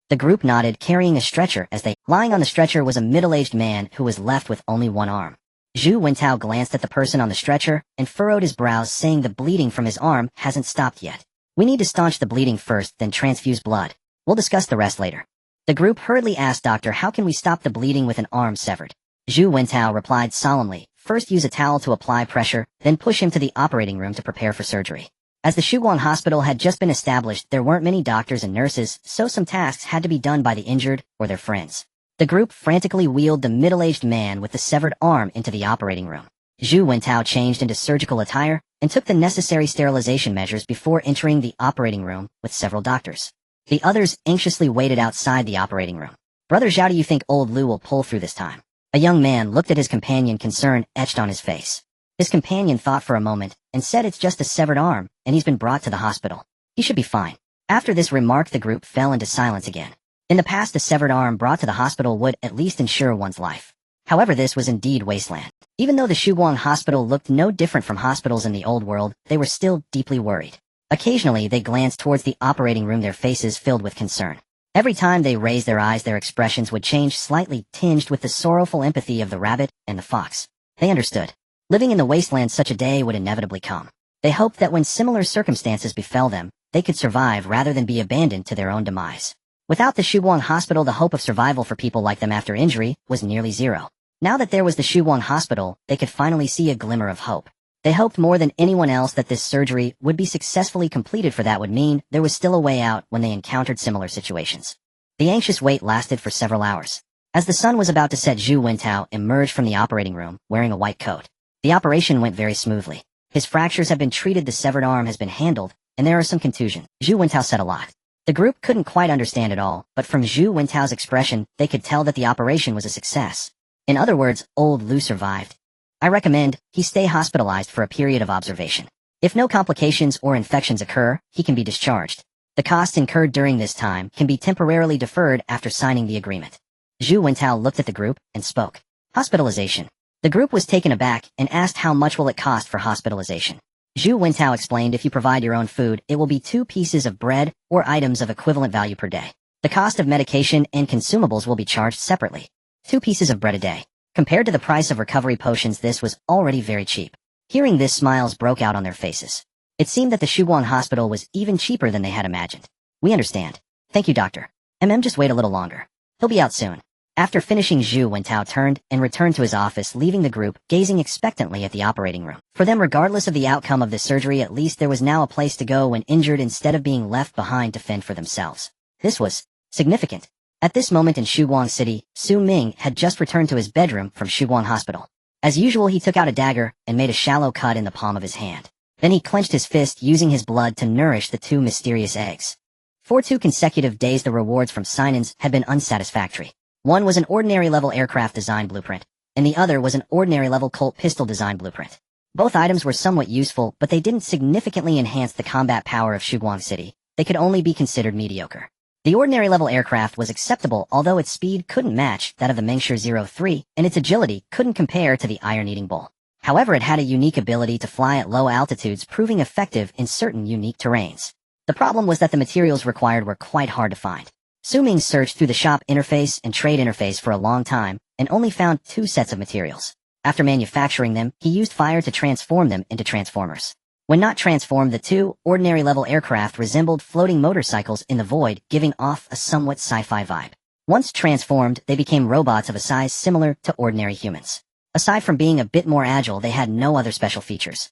The group nodded, carrying a stretcher as they... Lying on the stretcher was a middle-aged man who was left with only one arm. Zhu Wentao glanced at the person on the stretcher and furrowed his brows, saying, "The bleeding from his arm hasn't stopped yet. We need to staunch the bleeding first, then transfuse blood. We'll discuss the rest later." The group hurriedly asked, "Doctor, how can we stop the bleeding with an arm severed?" Zhu Wentao replied solemnly, "First use a towel to apply pressure, then push him to the operating room to prepare for surgery." As the Shuguang Hospital had just been established, there weren't many doctors and nurses, so some tasks had to be done by the injured or their friends. The group frantically wheeled the middle-aged man with the severed arm into the operating room. Zhu Wentao changed into surgical attire and took the necessary sterilization measures before entering the operating room with several doctors. The others anxiously waited outside the operating room. "Brother Zhao, do you think old Lu will pull through this time?" A young man looked at his companion, concern etched on his face. His companion thought for a moment and said, "It's just a severed arm, and he's been brought to the hospital. He should be fine." After this remark, the group fell into silence again. In the past, a severed arm brought to the hospital would at least ensure one's life. However, this was indeed Wasteland. Even though the Shuguang Hospital looked no different from hospitals in the old world, they were still deeply worried. Occasionally, they glanced towards the operating room, their faces filled with concern. Every time they raised their eyes, their expressions would change, slightly tinged with the sorrowful empathy of the rabbit and the fox. They understood. Living in the Wasteland, such a day would inevitably come. They hoped that when similar circumstances befell them, they could survive rather than be abandoned to their own demise. Without the Shuguang Hospital, the hope of survival for people like them after injury was nearly zero. Now that there was the Shuguang Hospital, they could finally see a glimmer of hope. They hoped more than anyone else that this surgery would be successfully completed, for that would mean there was still a way out when they encountered similar situations. The anxious wait lasted for several hours. As the sun was about to set, Zhu Wentao emerged from the operating room, wearing a white coat. The operation went very smoothly. His fractures have been treated, the severed arm has been handled, and there are some contusions. Zhu Wentao said a lot. The group couldn't quite understand it all, but from Zhu Wentao's expression, they could tell that the operation was a success. In other words, old Lu survived. I recommend he stay hospitalized for a period of observation. If no complications or infections occur, he can be discharged. The costs incurred during this time can be temporarily deferred after signing the agreement. Zhu Wentao looked at the group and spoke. Hospitalization. The group was taken aback and asked, "How much will it cost for hospitalization?" Zhu Wentao explained, "If you provide your own food, it will be 2 pieces of bread or items of equivalent value per day. The cost of medication and consumables will be charged separately. 2 pieces of bread a day. Compared to the price of recovery potions, this was already very cheap." Hearing this, smiles broke out on their faces. It seemed that the Shuguang Hospital was even cheaper than they had imagined. "We understand. Thank you, Doctor. Just wait a little longer. He'll be out soon." After finishing, Zhu Wentao turned and returned to his office, leaving the group gazing expectantly at the operating room. For them, regardless of the outcome of the surgery, at least there was now a place to go when injured instead of being left behind to fend for themselves. This was significant. At this moment in Shuguang City, Ming had just returned to his bedroom from Shuguang Hospital. As usual, he took out a dagger and made a shallow cut in the palm of his hand. Then he clenched his fist, using his blood to nourish the 2 mysterious eggs. For 2 consecutive days, the rewards from sign-ins had been unsatisfactory. One was an ordinary-level aircraft design blueprint, and the other was an ordinary-level Colt pistol design blueprint. Both items were somewhat useful, but they didn't significantly enhance the combat power of Shuguang City. They could only be considered mediocre. The ordinary-level aircraft was acceptable, although its speed couldn't match that of the Ming 03, and its agility couldn't compare to the Iron-Eating Bull. However, it had a unique ability to fly at low altitudes, proving effective in certain unique terrains. The problem was that the materials required were quite hard to find. Ming searched through the shop interface and trade interface for a long time and only found 2 sets of materials. After manufacturing them, he used fire to transform them into transformers. When not transformed, the 2 ordinary-level aircraft resembled floating motorcycles in the void, giving off a somewhat sci-fi vibe. Once transformed, they became robots of a size similar to ordinary humans. Aside from being a bit more agile, they had no other special features.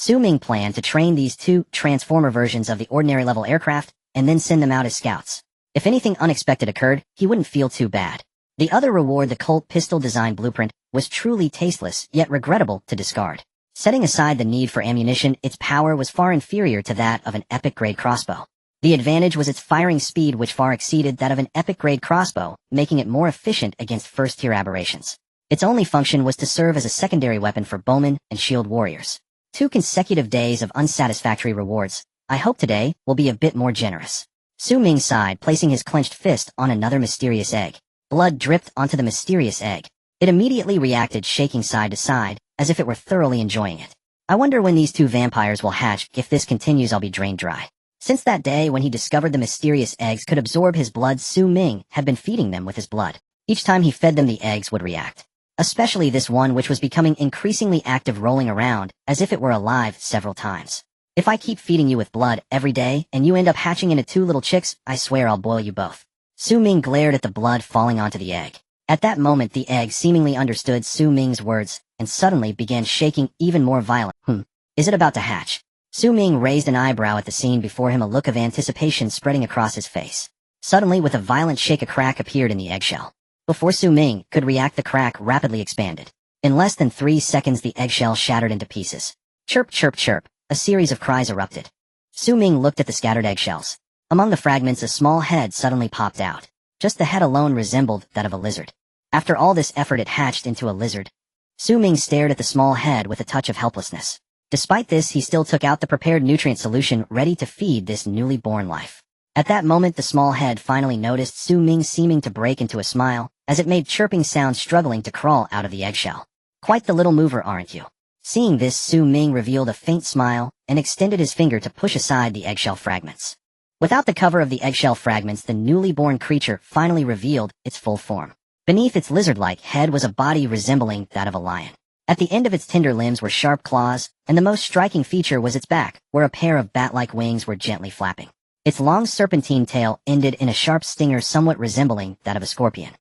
Ming planned to train these two transformer versions of the ordinary level aircraft and then send them out as scouts. If anything unexpected occurred, he wouldn't feel too bad. The other reward, the Colt pistol design blueprint, was truly tasteless, yet regrettable to discard. Setting aside the need for ammunition, its power was far inferior to that of an epic-grade crossbow. The advantage was its firing speed, which far exceeded that of an epic-grade crossbow, making it more efficient against first-tier aberrations. Its only function was to serve as a secondary weapon for bowmen and shield warriors. 2 consecutive days of unsatisfactory rewards. I hope today will be a bit more generous. Ming sighed, placing his clenched fist on another mysterious egg. Blood dripped onto the mysterious egg. It immediately reacted, shaking side to side, as if it were thoroughly enjoying it. I wonder when these 2 vampires will hatch. If this continues, I'll be drained dry. Since that day when he discovered the mysterious eggs could absorb his blood, Ming had been feeding them with his blood. Each time he fed them, the eggs would react. Especially this one, which was becoming increasingly active, rolling around as if it were alive several times. If I keep feeding you with blood every day and you end up hatching into 2 little chicks, I swear I'll boil you both. Ming glared at the blood falling onto the egg. At that moment, the egg seemingly understood Ming's words and suddenly began shaking even more violently. Is it about to hatch? Ming raised an eyebrow at the scene before him, a look of anticipation spreading across his face. Suddenly, with a violent shake, a crack appeared in the eggshell. Before Ming could react, the crack rapidly expanded. In less than 3 seconds, the eggshell shattered into pieces. Chirp, chirp, chirp. A series of cries erupted. Ming looked at the scattered eggshells. Among the fragments, a small head suddenly popped out. Just the head alone resembled that of a lizard. After all this effort, it hatched into a lizard. Ming stared at the small head with a touch of helplessness. Despite this, he still took out the prepared nutrient solution, ready to feed this newly born life. At that moment, the small head finally noticed Ming, seeming to break into a smile, as it made chirping sounds, struggling to crawl out of the eggshell. Quite the little mover, aren't you? Seeing this, Ming revealed a faint smile and extended his finger to push aside the eggshell fragments. Without the cover of the eggshell fragments, the newly born creature finally revealed its full form. Beneath its lizard-like head was a body resembling that of a lion. At the end of its tender limbs were sharp claws, and the most striking feature was its back, where a pair of bat-like wings were gently flapping. Its long serpentine tail ended in a sharp stinger somewhat resembling that of a scorpion.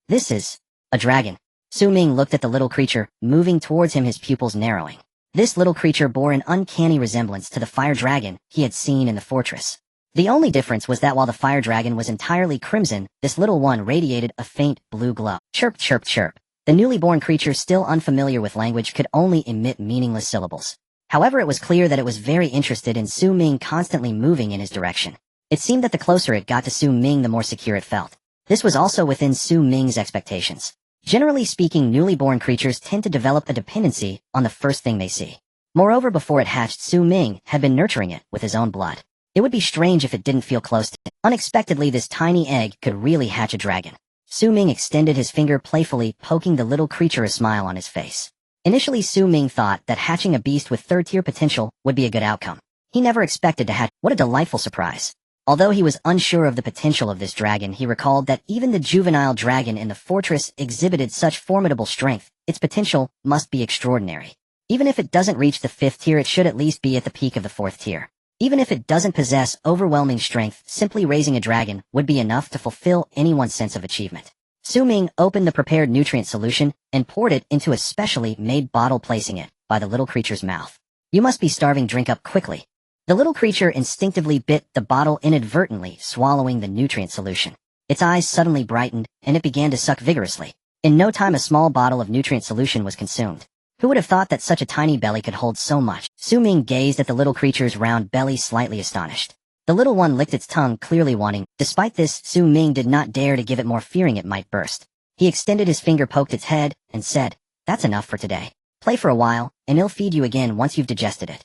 This is a dragon. Ming looked at the little creature, moving towards him, his pupils narrowing. This little creature bore an uncanny resemblance to the fire dragon he had seen in the fortress. The only difference was that while the fire dragon was entirely crimson, this little one radiated a faint blue glow. Chirp, chirp, chirp. The newly born creature, still unfamiliar with language, could only emit meaningless syllables. However, it was clear that it was very interested in Ming, constantly moving in his direction. It seemed that the closer it got to Ming, the more secure it felt. This was also within Ming's expectations. Generally speaking, newly born creatures tend to develop a dependency on the first thing they see. Moreover, before it hatched, Ming had been nurturing it with his own blood. It would be strange if it didn't feel close to it. Unexpectedly, this tiny egg could really hatch a dragon. Ming extended his finger playfully, poking the little creature, a smile on his face. Initially, Ming thought that hatching a beast with 3rd-tier potential would be a good outcome. He never expected to hatch. What a delightful surprise. Although he was unsure of the potential of this dragon, he recalled that even the juvenile dragon in the fortress exhibited such formidable strength. Its potential must be extraordinary. Even if it doesn't reach the 5th tier, it should at least be at the peak of the 4th tier. Even if it doesn't possess overwhelming strength, simply raising a dragon would be enough to fulfill anyone's sense of achievement. Ming opened the prepared nutrient solution and poured it into a specially made bottle, placing it by the little creature's mouth. You must be starving, drink up quickly. The little creature instinctively bit the bottle, inadvertently swallowing the nutrient solution. Its eyes suddenly brightened, and it began to suck vigorously. In no time, a small bottle of nutrient solution was consumed. Who would have thought that such a tiny belly could hold so much? Ming gazed at the little creature's round belly, slightly astonished. The little one licked its tongue, clearly wanting. Despite this, Ming did not dare to give it more, fearing it might burst. He extended his finger, poked its head, and said, "That's enough for today. Play for a while, and I'll feed you again once you've digested it."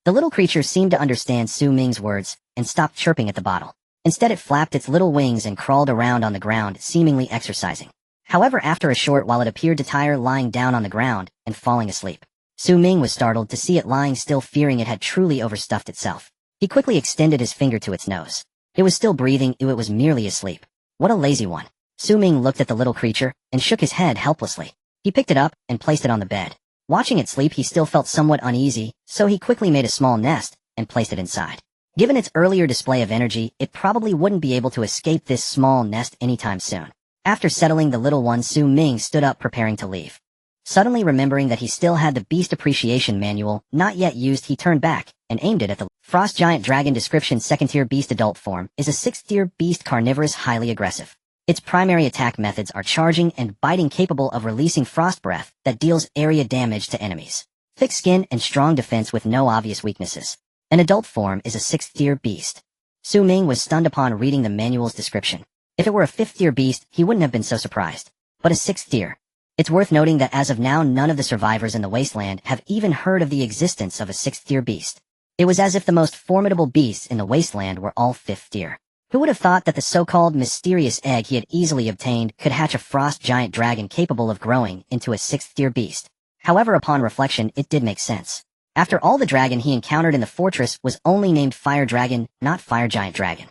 The little creature seemed to understand Ming's words, and stopped chirping at the bottle. Instead, it flapped its little wings and crawled around on the ground, seemingly exercising. However, after a short while, it appeared to tire, lying down on the ground and falling asleep. Ming was startled to see it lying still, fearing it had truly overstuffed itself. He quickly extended his finger to its nose. It was still breathing. It was merely asleep. What a lazy one. Ming looked at the little creature and shook his head helplessly. He picked it up and placed it on the bed. Watching it sleep, he still felt somewhat uneasy, so he quickly made a small nest and placed it inside. Given its earlier display of energy, it probably wouldn't be able to escape this small nest anytime soon. After settling the little one, Ming stood up, preparing to leave. Suddenly remembering that he still had the Beast Appreciation Manual not yet used, he turned back and aimed it at the Frost Giant Dragon. Description: second-tier beast adult form is a 6th-tier beast, carnivorous, highly aggressive. Its primary attack methods are charging and biting, capable of releasing frost breath that deals area damage to enemies. Thick skin and strong defense with no obvious weaknesses. An adult form is a 6th-tier beast. Su Ming was stunned upon reading the manual's description. If it were a 5th-tier beast, he wouldn't have been so surprised. But a 6th tier. It's worth noting that as of now, none of the survivors in the Wasteland have even heard of the existence of a 6th-tier beast. It was as if the most formidable beasts in the Wasteland were all 5th tier. Who would have thought that the so-called mysterious egg he had easily obtained could hatch a frost giant dragon capable of growing into a 6th-tier beast? However, upon reflection, it did make sense. After all, the dragon he encountered in the fortress was only named Fire Dragon, not Fire Giant Dragon.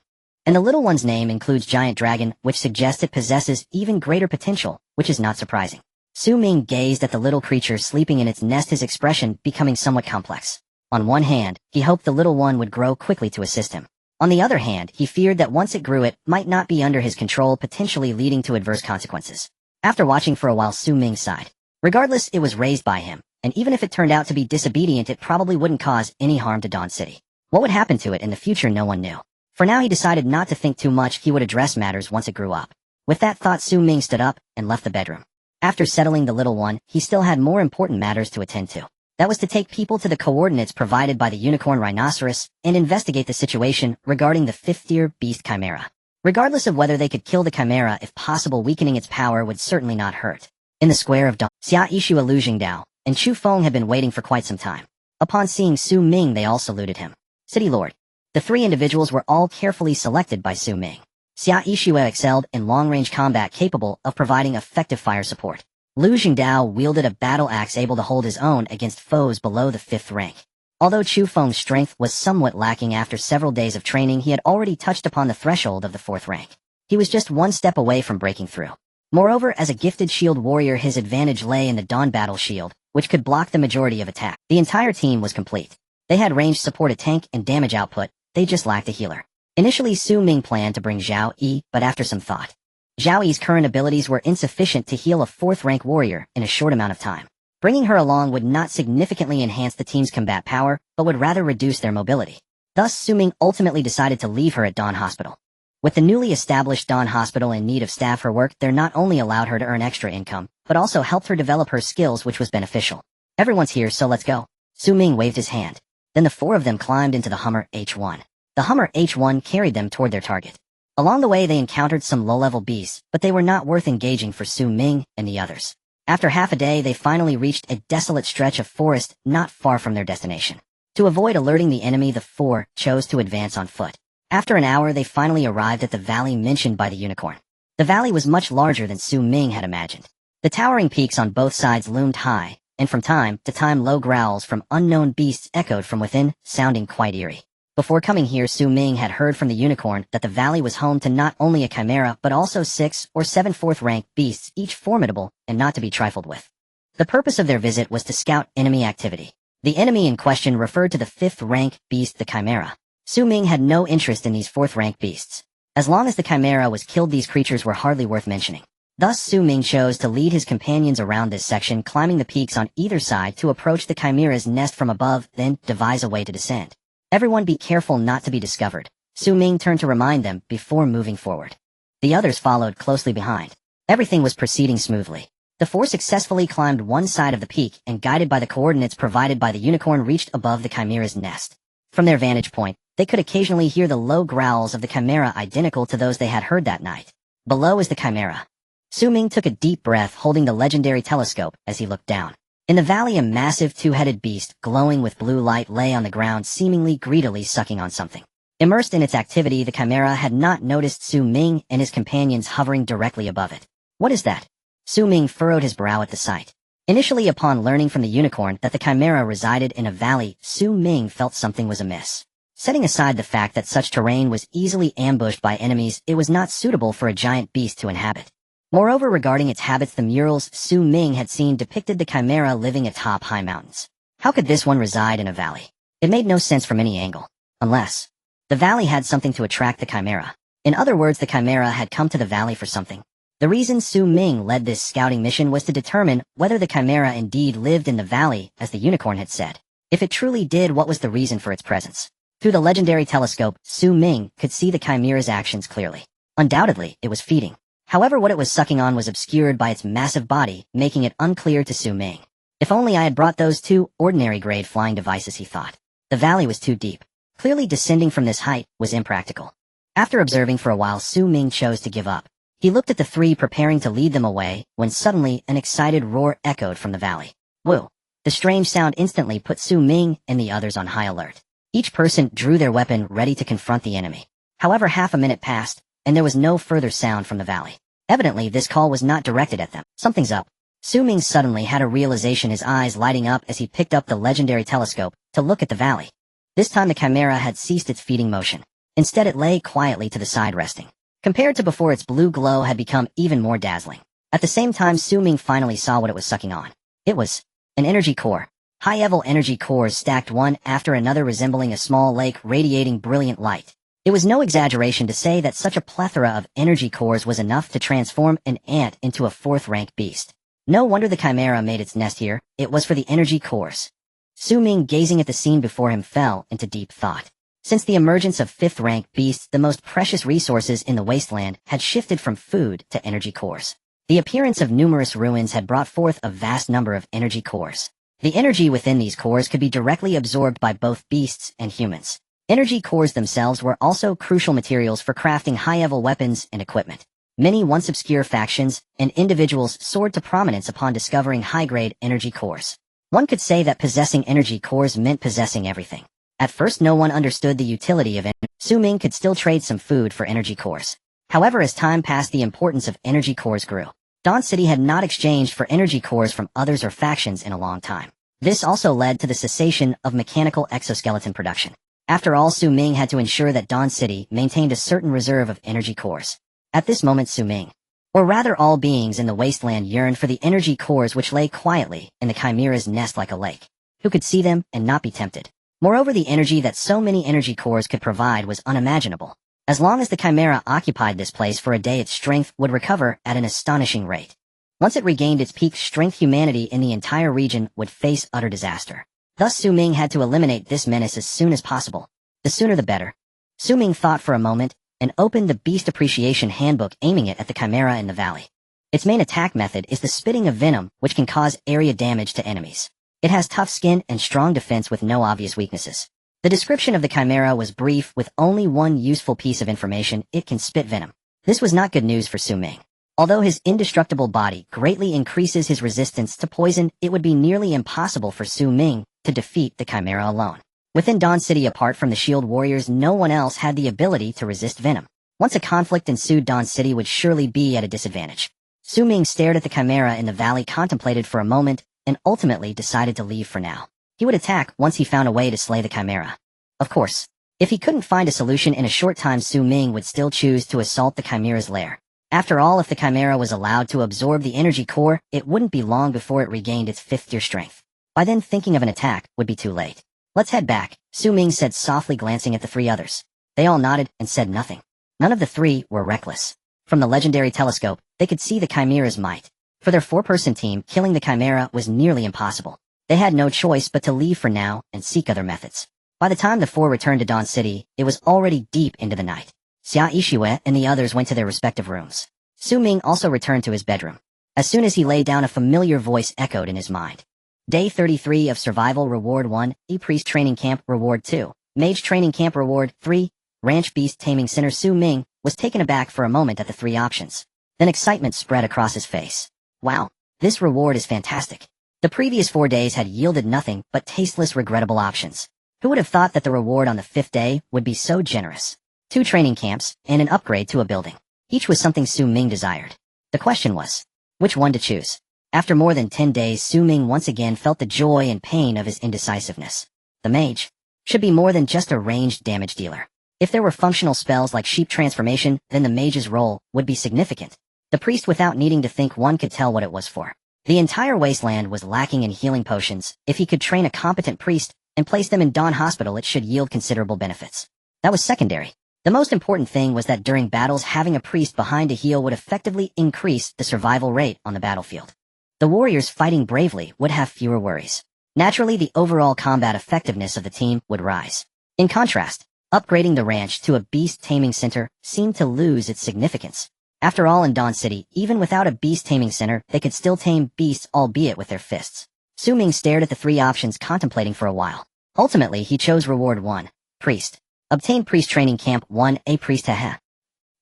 And the little one's name includes Giant Dragon, which suggests it possesses even greater potential, which is not surprising. Su Ming gazed at the little creature sleeping in its nest, his expression becoming somewhat complex. On one hand, he hoped the little one would grow quickly to assist him. On the other hand, he feared that once it grew, it might not be under his control, potentially leading to adverse consequences. After watching for a while, Su Ming sighed. Regardless, it was raised by him, and even if it turned out to be disobedient, it probably wouldn't cause any harm to Dawn City. What would happen to it in the future, no one knew. For now, he decided not to think too much. He would address matters once it grew up. With that thought, Su Ming stood up and left the bedroom. After settling the little one, he still had more important matters to attend to. That was to take people to the coordinates provided by the unicorn rhinoceros and investigate the situation regarding the 5th-tier beast chimera. Regardless of whether they could kill the chimera, if possible, weakening its power would certainly not hurt. In the square of Dawn, Xia Yishu, Lu Jingdao, and Chu Feng had been waiting for quite some time. Upon seeing Su Ming, they all saluted him. City Lord. The 3 individuals were all carefully selected by Su Ming. Xia Yishu excelled in long-range combat, capable of providing effective fire support. Lu Jingdao wielded a battle axe, able to hold his own against foes below the 5th rank. Although Chu Feng's strength was somewhat lacking after several days of training, he had already touched upon the threshold of the 4th rank. He was just one step away from breaking through. Moreover, as a gifted shield warrior, his advantage lay in the Dawn Battle Shield, which could block the majority of attack. The entire team was complete. They had ranged support, a tank, and damage output. They just lacked a healer. Initially, Su Ming planned to bring Zhao Yi, but after some thought, Zhao Yi's current abilities were insufficient to heal a 4th-rank warrior in a short amount of time. Bringing her along would not significantly enhance the team's combat power, but would rather reduce their mobility. Thus, Su Ming ultimately decided to leave her at Dawn Hospital. With the newly established Dawn Hospital in need of staff, her work there not only allowed her to earn extra income, but also helped her develop her skills, which was beneficial. Everyone's here, so let's go. Su Ming waved his hand. Then the 4 of them climbed into the Hummer H1. The Hummer H1 carried them toward their target. Along the way, they encountered some low-level beasts, but they were not worth engaging for Su Ming and the others. After half a day, they finally reached a desolate stretch of forest not far from their destination. To avoid alerting the enemy, the 4 chose to advance on foot. After an hour, they finally arrived at the valley mentioned by the unicorn. The valley was much larger than Su Ming had imagined. The towering peaks on both sides loomed high, and from time to time low growls from unknown beasts echoed from within, sounding quite eerie. Before coming here, Su Ming had heard from the unicorn that the valley was home to not only a chimera but also 6 or 7 4th-rank beasts, each formidable and not to be trifled with. The purpose of their visit was to scout enemy activity. The enemy in question referred to the 5th-rank beast, the chimera. Su Ming had no interest in these 4th-rank beasts. As long as the chimera was killed, these creatures were hardly worth mentioning. Thus, Su Ming chose to lead his companions around this section, climbing the peaks on either side to approach the chimera's nest from above, then devise a way to descend. Everyone be careful not to be discovered. Su Ming turned to remind them before moving forward. The others followed closely behind. Everything was proceeding smoothly. The 4 successfully climbed one side of the peak and, guided by the coordinates provided by the unicorn, reached above the chimera's nest. From their vantage point, they could occasionally hear the low growls of the chimera, identical to those they had heard that night. Below is the chimera. Su Ming took a deep breath, holding the legendary telescope as he looked down. In the valley, a massive 2-headed beast, glowing with blue light, lay on the ground, seemingly greedily sucking on something. Immersed in its activity, the chimera had not noticed Su Ming and his companions hovering directly above it. What is that? Su Ming furrowed his brow at the sight. Initially, upon learning from the unicorn that the chimera resided in a valley, Su Ming felt something was amiss. Setting aside the fact that such terrain was easily ambushed by enemies, it was not suitable for a giant beast to inhabit. Moreover, regarding its habits, the murals Su Ming had seen depicted the chimera living atop high mountains. How could this one reside in a valley? It made no sense from any angle. Unless the valley had something to attract the chimera. In other words, the chimera had come to the valley for something. The reason Su Ming led this scouting mission was to determine whether the chimera indeed lived in the valley, as the unicorn had said. If it truly did, what was the reason for its presence? Through the legendary telescope, Su Ming could see the chimera's actions clearly. Undoubtedly, it was feeding. However, what it was sucking on was obscured by its massive body, making it unclear to Su Ming. If only I had brought those two ordinary-grade flying devices, he thought. The valley was too deep. Clearly descending from this height was impractical. After observing for a while, Su Ming chose to give up. He looked at the three preparing to lead them away, when suddenly an excited roar echoed from the valley. Woo! The strange sound instantly put Su Ming and the others on high alert. Each person drew their weapon ready to confront the enemy. However, half a minute passed, and there was no further sound from the valley. Evidently, this call was not directed at them. Something's up. Su Ming suddenly had a realization, his eyes lighting up as he picked up the legendary telescope to look at the valley. This time the chimera had ceased its feeding motion. Instead, it lay quietly to the side, resting. Compared to before, its blue glow had become even more dazzling. At the same time, Su Ming finally saw what it was sucking on. It was an energy core. High-level energy cores stacked one after another, resembling a small lake radiating brilliant light. It was no exaggeration to say that such a plethora of energy cores was enough to transform an ant into a fourth-rank beast. No wonder the chimera made its nest here. It was for the energy cores. Su Ming, gazing at the scene before him, fell into deep thought. Since the emergence of fifth-rank beasts, the most precious resources in the Wasteland had shifted from food to energy cores. The appearance of numerous ruins had brought forth a vast number of energy cores. The energy within these cores could be directly absorbed by both beasts and humans. Energy cores themselves were also crucial materials for crafting high-level weapons and equipment. Many once obscure factions and individuals soared to prominence upon discovering high-grade energy cores. One could say that possessing energy cores meant possessing everything. At first, no one understood the utility of it. Su Ming could still trade some food for energy cores. However, as time passed, the importance of energy cores grew. Dawn City had not exchanged for energy cores from others or factions in a long time. This also led to the cessation of mechanical exoskeleton production. After all, Su Ming had to ensure that Dawn City maintained a certain reserve of energy cores. At this moment, Su Ming, or rather all beings in the Wasteland, yearned for the energy cores which lay quietly in the chimera's nest like a lake. Who could see them and not be tempted? Moreover, the energy that so many energy cores could provide was unimaginable. As long as the chimera occupied this place for a day, its strength would recover at an astonishing rate. Once it regained its peak strength, humanity in the entire region would face utter disaster. Thus, Su Ming had to eliminate this menace as soon as possible. The sooner the better. Su Ming thought for a moment and opened the Beast Appreciation Handbook, aiming it at the chimera in the valley. Its main attack method is the spitting of venom, which can cause area damage to enemies. It has tough skin and strong defense with no obvious weaknesses. The description of the chimera was brief, with only one useful piece of information: it can spit venom. This was not good news for Su Ming. Although his indestructible body greatly increases his resistance to poison, it would be nearly impossible for Su Ming to defeat the chimera alone. Within Dawn City, apart from the Shield Warriors, no one else had the ability to resist venom. Once a conflict ensued, Dawn City would surely be at a disadvantage. Su Ming stared at the chimera in the valley, contemplated for a moment, and ultimately decided to leave for now. He would attack once he found a way to slay the chimera. Of course, if he couldn't find a solution in a short time, Su Ming would still choose to assault the chimera's lair. After all, if the chimera was allowed to absorb the energy core, it wouldn't be long before it regained its fifth-tier strength. By then, thinking of an attack would be too late. Let's head back, Su Ming said softly, glancing at the three others. They all nodded and said nothing. None of the three were reckless. From the legendary telescope, they could see the chimera's might. For their four-person team, killing the chimera was nearly impossible. They had no choice but to leave for now and seek other methods. By the time the four returned to Dawn City, it was already deep into the night. Xia Ishiwe and the others went to their respective rooms. Su Ming also returned to his bedroom. As soon as he lay down, a familiar voice echoed in his mind. Day 33 of Survival Reward 1, E-Priest Training Camp Reward 2, Mage Training Camp Reward 3, Ranch Beast Taming Center. Su Ming was taken aback for a moment at the three options. Then excitement spread across his face. Wow, this reward is fantastic. The previous 4 days had yielded nothing but tasteless, regrettable options. Who would have thought that the reward on the 5th day would be so generous? 2 training camps and an upgrade to a building. Each was something Su Ming desired. The question was, which one to choose? After more than 10 days, Su Ming once again felt the joy and pain of his indecisiveness. The mage should be more than just a ranged damage dealer. If there were functional spells like sheep transformation, then the mage's role would be significant. The priest, without needing to think, one could tell what it was for. The entire wasteland was lacking in healing potions. If he could train a competent priest and place them in Dawn Hospital, it should yield considerable benefits. That was secondary. The most important thing was that during battles, having a priest behind to heal would effectively increase the survival rate on the battlefield. The warriors fighting bravely would have fewer worries. Naturally, the overall combat effectiveness of the team would rise. In contrast, upgrading the ranch to a beast taming center seemed to lose its significance. After all, in Dawn City, even without a beast taming center, they could still tame beasts, albeit with their fists. Ming stared at the three options, contemplating for a while. Ultimately, he chose Reward 1, Priest. Obtain Priest Training Camp 1, a priest.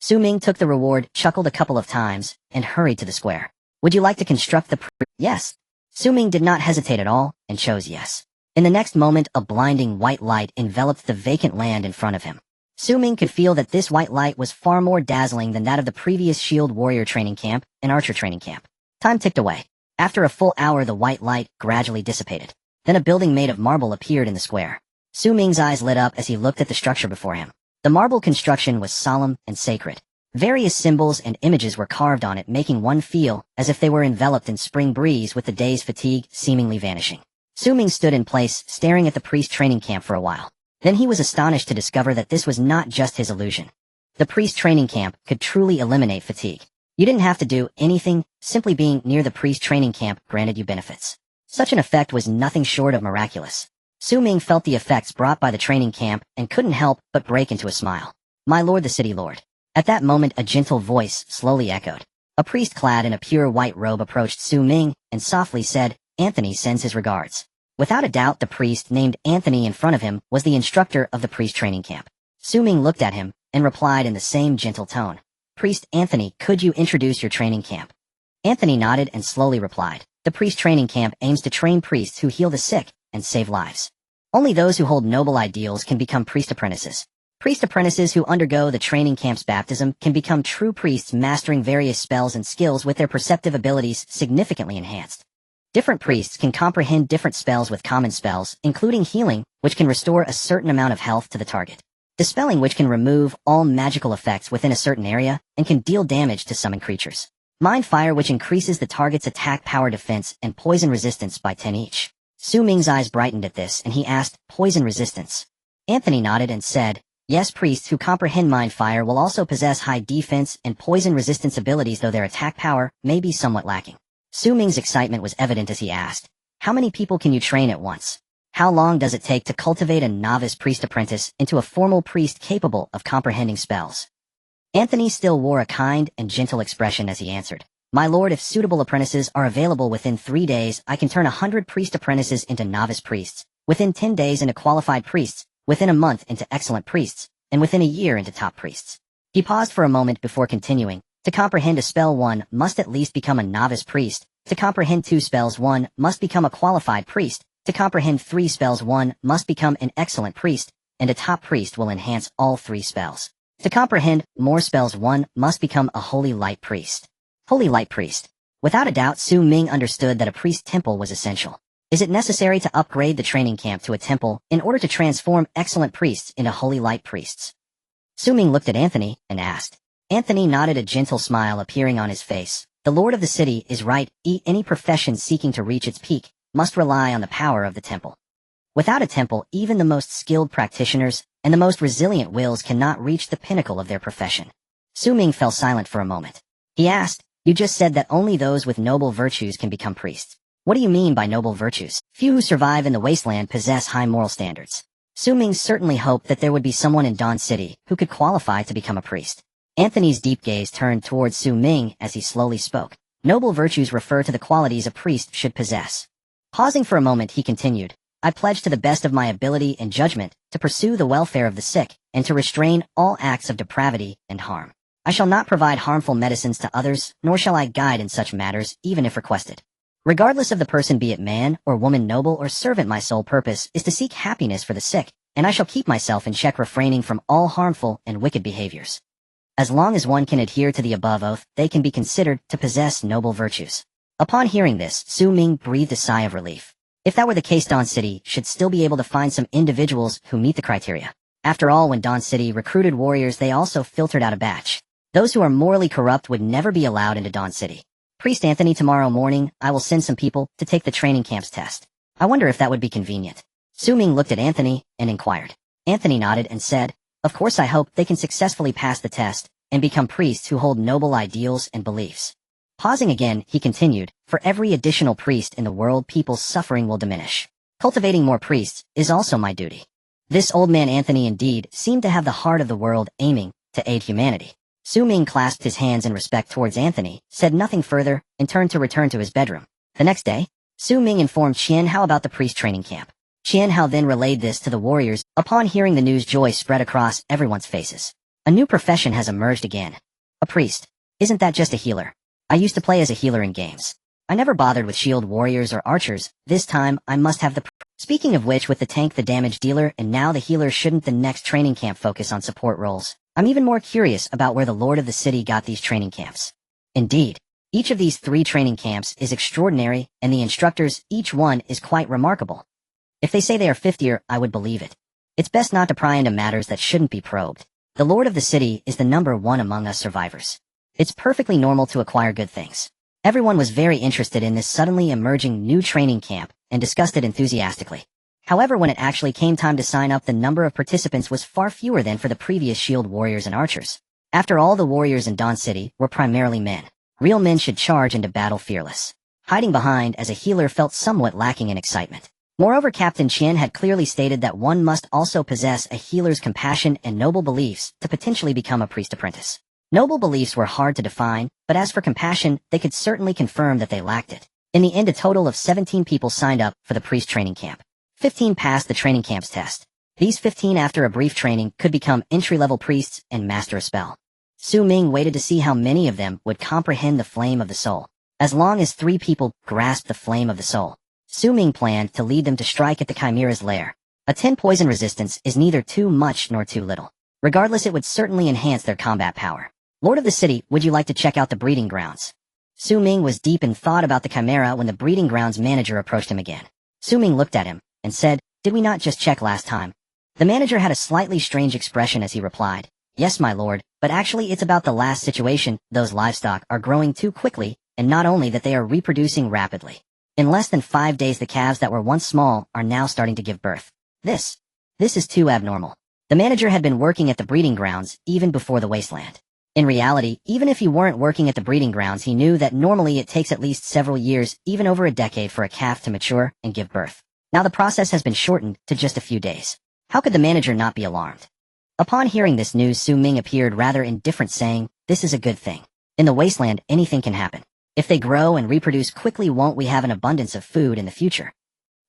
Ming took the reward, chuckled a couple of times, and hurried to the square. Would you like to construct the Yes. Ming did not hesitate at all, and chose yes. In the next moment, a blinding white light enveloped the vacant land in front of him. Ming could feel that this white light was far more dazzling than that of the previous Shield Warrior Training Camp and Archer Training Camp. Time ticked away. After a full hour, the white light gradually dissipated. Then a building made of marble appeared in the square. Ming's eyes lit up as he looked at the structure before him. The marble construction was solemn and sacred. Various symbols and images were carved on it, making one feel as if they were enveloped in spring breeze, with the day's fatigue seemingly vanishing. Ming stood in place, staring at the priest training camp for a while. Then he was astonished to discover that this was not just his illusion. The priest training camp could truly eliminate fatigue. You didn't have to do anything, simply being near the priest training camp granted you benefits. Such an effect was nothing short of miraculous. Ming felt the effects brought by the training camp and couldn't help but break into a smile. My lord, the city lord. At that moment, a gentle voice slowly echoed. A priest clad in a pure white robe approached Ming and softly said, Anthony sends his regards. Without a doubt, the priest named Anthony in front of him was the instructor of the priest training camp. Ming looked at him and replied in the same gentle tone. Priest Anthony, could you introduce your training camp? Anthony nodded and slowly replied. The priest training camp aims to train priests who heal the sick and save lives. Only those who hold noble ideals can become priest apprentices. Priest apprentices who undergo the training camp's baptism can become true priests, mastering various spells and skills with their perceptive abilities significantly enhanced. Different priests can comprehend different spells, with common spells, including healing, which can restore a certain amount of health to the target. Dispelling, which can remove all magical effects within a certain area and can deal damage to summoned creatures. Mind Fire, which increases the target's attack power, defense, and poison resistance by 10 each. Ming's eyes brightened at this, and he asked, poison resistance? Anthony nodded and said, yes, priests who comprehend Mind Fire will also possess high defense and poison resistance abilities, though their attack power may be somewhat lacking. Ming's excitement was evident as he asked, how many people can you train at once? How long does it take to cultivate a novice priest apprentice into a formal priest capable of comprehending spells? Anthony still wore a kind and gentle expression as he answered, my lord, if suitable apprentices are available within 3 days, I can turn 100 priest apprentices into novice priests, within 10 days into qualified priests, within a month into excellent priests, and within a year into top priests. He paused for a moment before continuing. To comprehend a spell, one must at least become a novice priest. To comprehend 2 spells, one must become a qualified priest. To comprehend 3 spells, one must become an excellent priest, and a top priest will enhance all 3 spells. To comprehend more spells, one must become a holy light priest. Holy light priest. Without a doubt, Ming understood that a priest temple was essential. Is it necessary to upgrade the training camp to a temple in order to transform excellent priests into holy light priests? Ming looked at Anthony and asked. Anthony nodded, a gentle smile appearing on his face. The lord of the city is right. Any profession seeking to reach its peak must rely on the power of the temple. Without a temple, even the most skilled practitioners and the most resilient wills cannot reach the pinnacle of their profession. Ming fell silent for a moment. He asked, you just said that only those with noble virtues can become priests. What do you mean by noble virtues? Few who survive in the Wasteland possess high moral standards. Ming certainly hoped that there would be someone in Dawn City who could qualify to become a priest. Anthony's deep gaze turned towards Ming as he slowly spoke. Noble virtues refer to the qualities a priest should possess. Pausing for a moment, he continued, I pledge to the best of my ability and judgment to pursue the welfare of the sick and to restrain all acts of depravity and harm. I shall not provide harmful medicines to others, nor shall I guide in such matters, even if requested. Regardless of the person, be it man or woman, noble or servant, my sole purpose is to seek happiness for the sick, and I shall keep myself in check, refraining from all harmful and wicked behaviors. As long as one can adhere to the above oath, they can be considered to possess noble virtues. Upon hearing this, Ming breathed a sigh of relief. If that were the case, Dawn City should still be able to find some individuals who meet the criteria. After all, when Dawn City recruited warriors, they also filtered out a batch. Those who are morally corrupt would never be allowed into Dawn City. Priest Anthony, tomorrow morning, I will send some people to take the training camp's test. I wonder if that would be convenient. Ming looked at Anthony and inquired. Anthony nodded and said, Of course I hope they can successfully pass the test and become priests who hold noble ideals and beliefs. Pausing again, he continued, for every additional priest in the world, people's suffering will diminish. Cultivating more priests is also my duty. This old man Anthony indeed seemed to have the heart of the world, aiming to aid humanity. Ming clasped his hands in respect towards Anthony, said nothing further, and turned to return to his bedroom. The next day, Ming informed Qian Hao about the priest training camp. Qian Hao then relayed this to the warriors. Upon hearing the news, joy spread across everyone's faces. A new profession has emerged again. A priest. Isn't that just a healer? I used to play as a healer in games. I never bothered with shield warriors or archers. This time, I must have the Speaking of which, with the tank the damage dealer and now the healer, shouldn't the next training camp focus on support roles? I'm even more curious about where the Lord of the City got these training camps. Indeed, each of these 3 training camps is extraordinary, and the instructors, each one is quite remarkable. If they say they are 5th year, I would believe it. It's best not to pry into matters that shouldn't be probed. The Lord of the City is the number 1 among us survivors. It's perfectly normal to acquire good things. Everyone was very interested in this suddenly emerging new training camp and discussed it enthusiastically. However, when it actually came time to sign up, the number of participants was far fewer than for the previous shield warriors and archers. After all, the warriors in Dawn City were primarily men. Real men should charge into battle fearless. Hiding behind as a healer felt somewhat lacking in excitement. Moreover, Captain Qian had clearly stated that one must also possess a healer's compassion and noble beliefs to potentially become a priest apprentice. Noble beliefs were hard to define, but as for compassion, they could certainly confirm that they lacked it. In the end, a total of 17 people signed up for the priest training camp. 15 passed the training camp's test. These 15, after a brief training, could become entry-level priests and master a spell. Ming waited to see how many of them would comprehend the flame of the soul. As long as 3 people grasped the flame of the soul, Ming planned to lead them to strike at the Chimera's lair. A 10 poison resistance is neither too much nor too little. Regardless, it would certainly enhance their combat power. Lord of the City, would you like to check out the breeding grounds? Ming was deep in thought about the Chimera when the breeding grounds manager approached him again. Ming looked at him and said, "Did we not just check last time?" The manager had a slightly strange expression as he replied, "Yes, my lord, but actually it's about the last situation. Those livestock are growing too quickly, and not only that, they are reproducing rapidly. In less than 5 days, the calves that were once small are now starting to give birth. This is too abnormal." The manager had been working at the breeding grounds even before the Wasteland. In reality, even if he weren't working at the breeding grounds, he knew that normally it takes at least several years, even over a decade, for a calf to mature and give birth. Now the process has been shortened to just a few days. How could the manager not be alarmed? Upon hearing this news, Ming appeared rather indifferent, saying, "This is a good thing. In the Wasteland, anything can happen. If they grow and reproduce quickly, won't we have an abundance of food in the future?"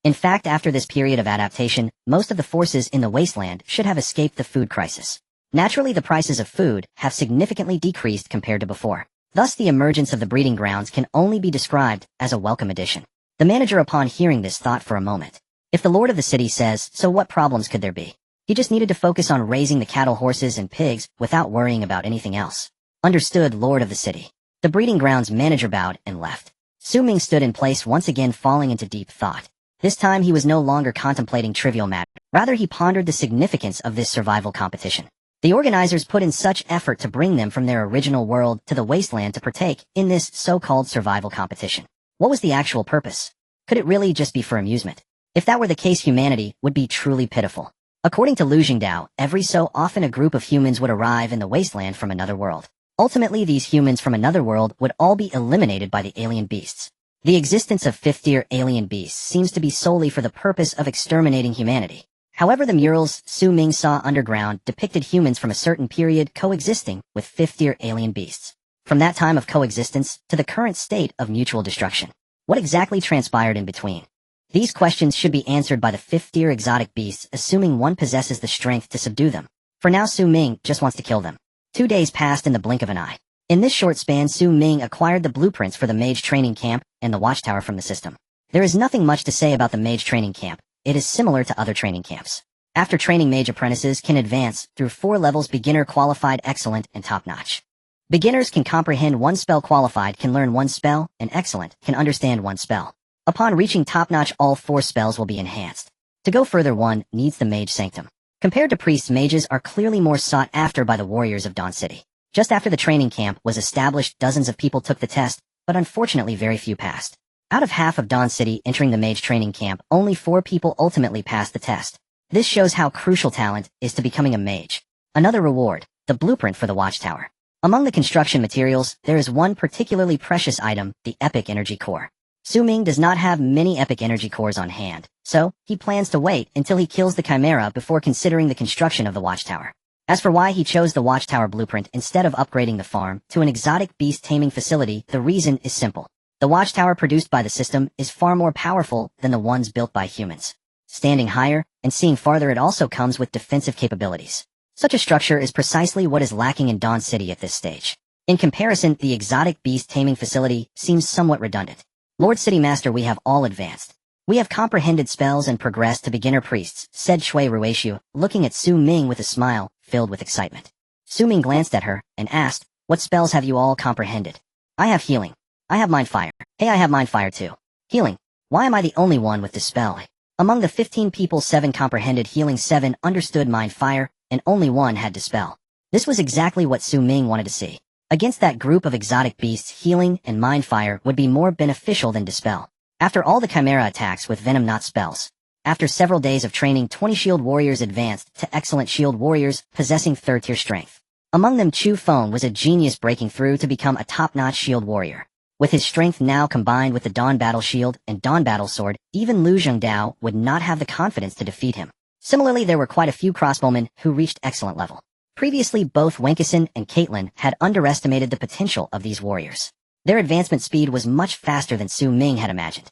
In fact, after this period of adaptation, most of the forces in the Wasteland should have escaped the food crisis. Naturally, the prices of food have significantly decreased compared to before. Thus, the emergence of the breeding grounds can only be described as a welcome addition. The manager, upon hearing this, thought for a moment. If the Lord of the City says so, what problems could there be? He just needed to focus on raising the cattle, horses, and pigs without worrying about anything else. Understood, Lord of the City. The breeding grounds manager bowed and left. Ming stood in place, once again falling into deep thought. This time he was no longer contemplating trivial matters. Rather, he pondered the significance of this survival competition. The organizers put in such effort to bring them from their original world to the Wasteland to partake in this so-called survival competition. What was the actual purpose? Could it really just be for amusement? If that were the case, humanity would be truly pitiful. According to Lu Jingdao, every so often a group of humans would arrive in the Wasteland from another world. Ultimately, these humans from another world would all be eliminated by the alien beasts. The existence of 5th-tier alien beasts seems to be solely for the purpose of exterminating humanity. However, the murals Ming saw underground depicted humans from a certain period coexisting with 5th-tier alien beasts. From that time of coexistence to the current state of mutual destruction. What exactly transpired in between? These questions should be answered by the 5th-tier exotic beasts, assuming one possesses the strength to subdue them. For now, Ming just wants to kill them. 2 days passed in the blink of an eye. In this short span, Ming acquired the blueprints for the mage training camp and the watchtower from the system. There is nothing much to say about the mage training camp. It is similar to other training camps. After training, mage apprentices can advance through 4 levels: beginner, qualified, excellent, and top-notch. Beginners can comprehend 1 spell, qualified can learn 1 spell, and excellent can understand 1 spell. Upon reaching top-notch, all 4 spells will be enhanced. To go further, one needs the mage sanctum. Compared to priests, mages are clearly more sought after by the warriors of Dawn City. Just after the training camp was established, dozens of people took the test, but unfortunately very few passed. Out of half of Dawn City entering the mage training camp, only 4 people ultimately passed the test. This shows how crucial talent is to becoming a mage. Another reward, the blueprint for the watchtower. Among the construction materials, there is one particularly precious item, the epic energy core. Ming does not have many epic energy cores on hand, so he plans to wait until he kills the Chimera before considering the construction of the watchtower. As for why he chose the watchtower blueprint instead of upgrading the farm to an exotic beast taming facility, the reason is simple. The watchtower produced by the system is far more powerful than the ones built by humans. Standing higher and seeing farther, it also comes with defensive capabilities. Such a structure is precisely what is lacking in Dawn City at this stage. In comparison, the exotic beast taming facility seems somewhat redundant. Lord City Master, we have all advanced. We have comprehended spells and progressed to beginner priests, said Shui Ruishu, looking at Ming with a smile filled with excitement. Ming glanced at her and asked, what spells have you all comprehended? I have healing. I have mind fire. Hey, I have mind fire too. Healing. Why am I the only one with this spell? Among the 15 people, 7 comprehended healing, 7 understood mind fire, and only 1 had dispel. This was exactly what Ming wanted to see. Against that group of exotic beasts, healing and mind fire would be more beneficial than dispel. After all the Chimera attacks with venom, not spells. After several days of training, 20 shield warriors advanced to excellent shield warriors possessing 3rd tier strength. Among them, Chu Feng was a genius, breaking through to become a top-notch shield warrior. With his strength now combined with the Dawn Battle Shield and Dawn Battle Sword, even Lu Zhengdao would not have the confidence to defeat him. Similarly, there were quite a few crossbowmen who reached excellent level. Previously, both Wenkison and Caitlin had underestimated the potential of these warriors. Their advancement speed was much faster than Ming had imagined.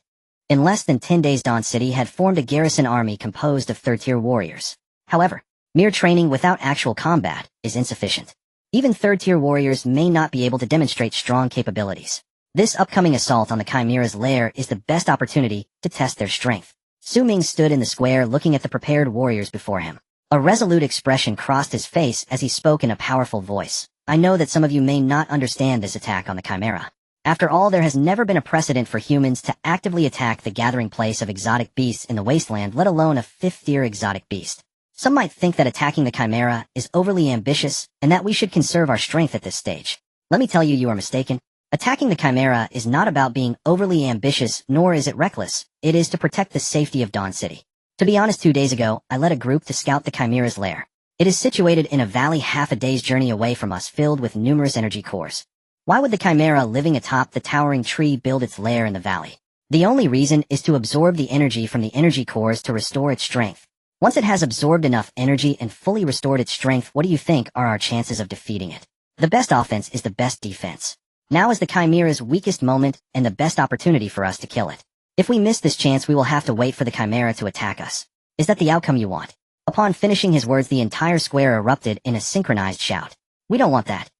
In less than 10 days, Dawn City had formed a garrison army composed of 3rd-tier warriors. However, mere training without actual combat is insufficient. Even 3rd-tier warriors may not be able to demonstrate strong capabilities. This upcoming assault on the Chimera's lair is the best opportunity to test their strength. Ming stood in the square looking at the prepared warriors before him. A resolute expression crossed his face as he spoke in a powerful voice. I know that some of you may not understand this attack on the Chimera. After all, there has never been a precedent for humans to actively attack the gathering place of exotic beasts in the Wasteland, let alone a 5th-tier exotic beast. Some might think that attacking the Chimera is overly ambitious and that we should conserve our strength at this stage. Let me tell you, you are mistaken. Attacking the Chimera is not about being overly ambitious, nor is it reckless. It is to protect the safety of Dawn City. To be honest, 2 days ago, I led a group to scout the Chimera's lair. It is situated in a valley half a day's journey away from us, filled with numerous energy cores. Why would the Chimera living atop the towering tree build its lair in the valley? The only reason is to absorb the energy from the energy cores to restore its strength. Once it has absorbed enough energy and fully restored its strength, what do you think are our chances of defeating it? The best offense is the best defense. Now is the Chimera's weakest moment and the best opportunity for us to kill it. If we miss this chance, we will have to wait for the Chimera to attack us. Is that the outcome you want? Upon finishing his words, the entire square erupted in a synchronized shout. We don't want that.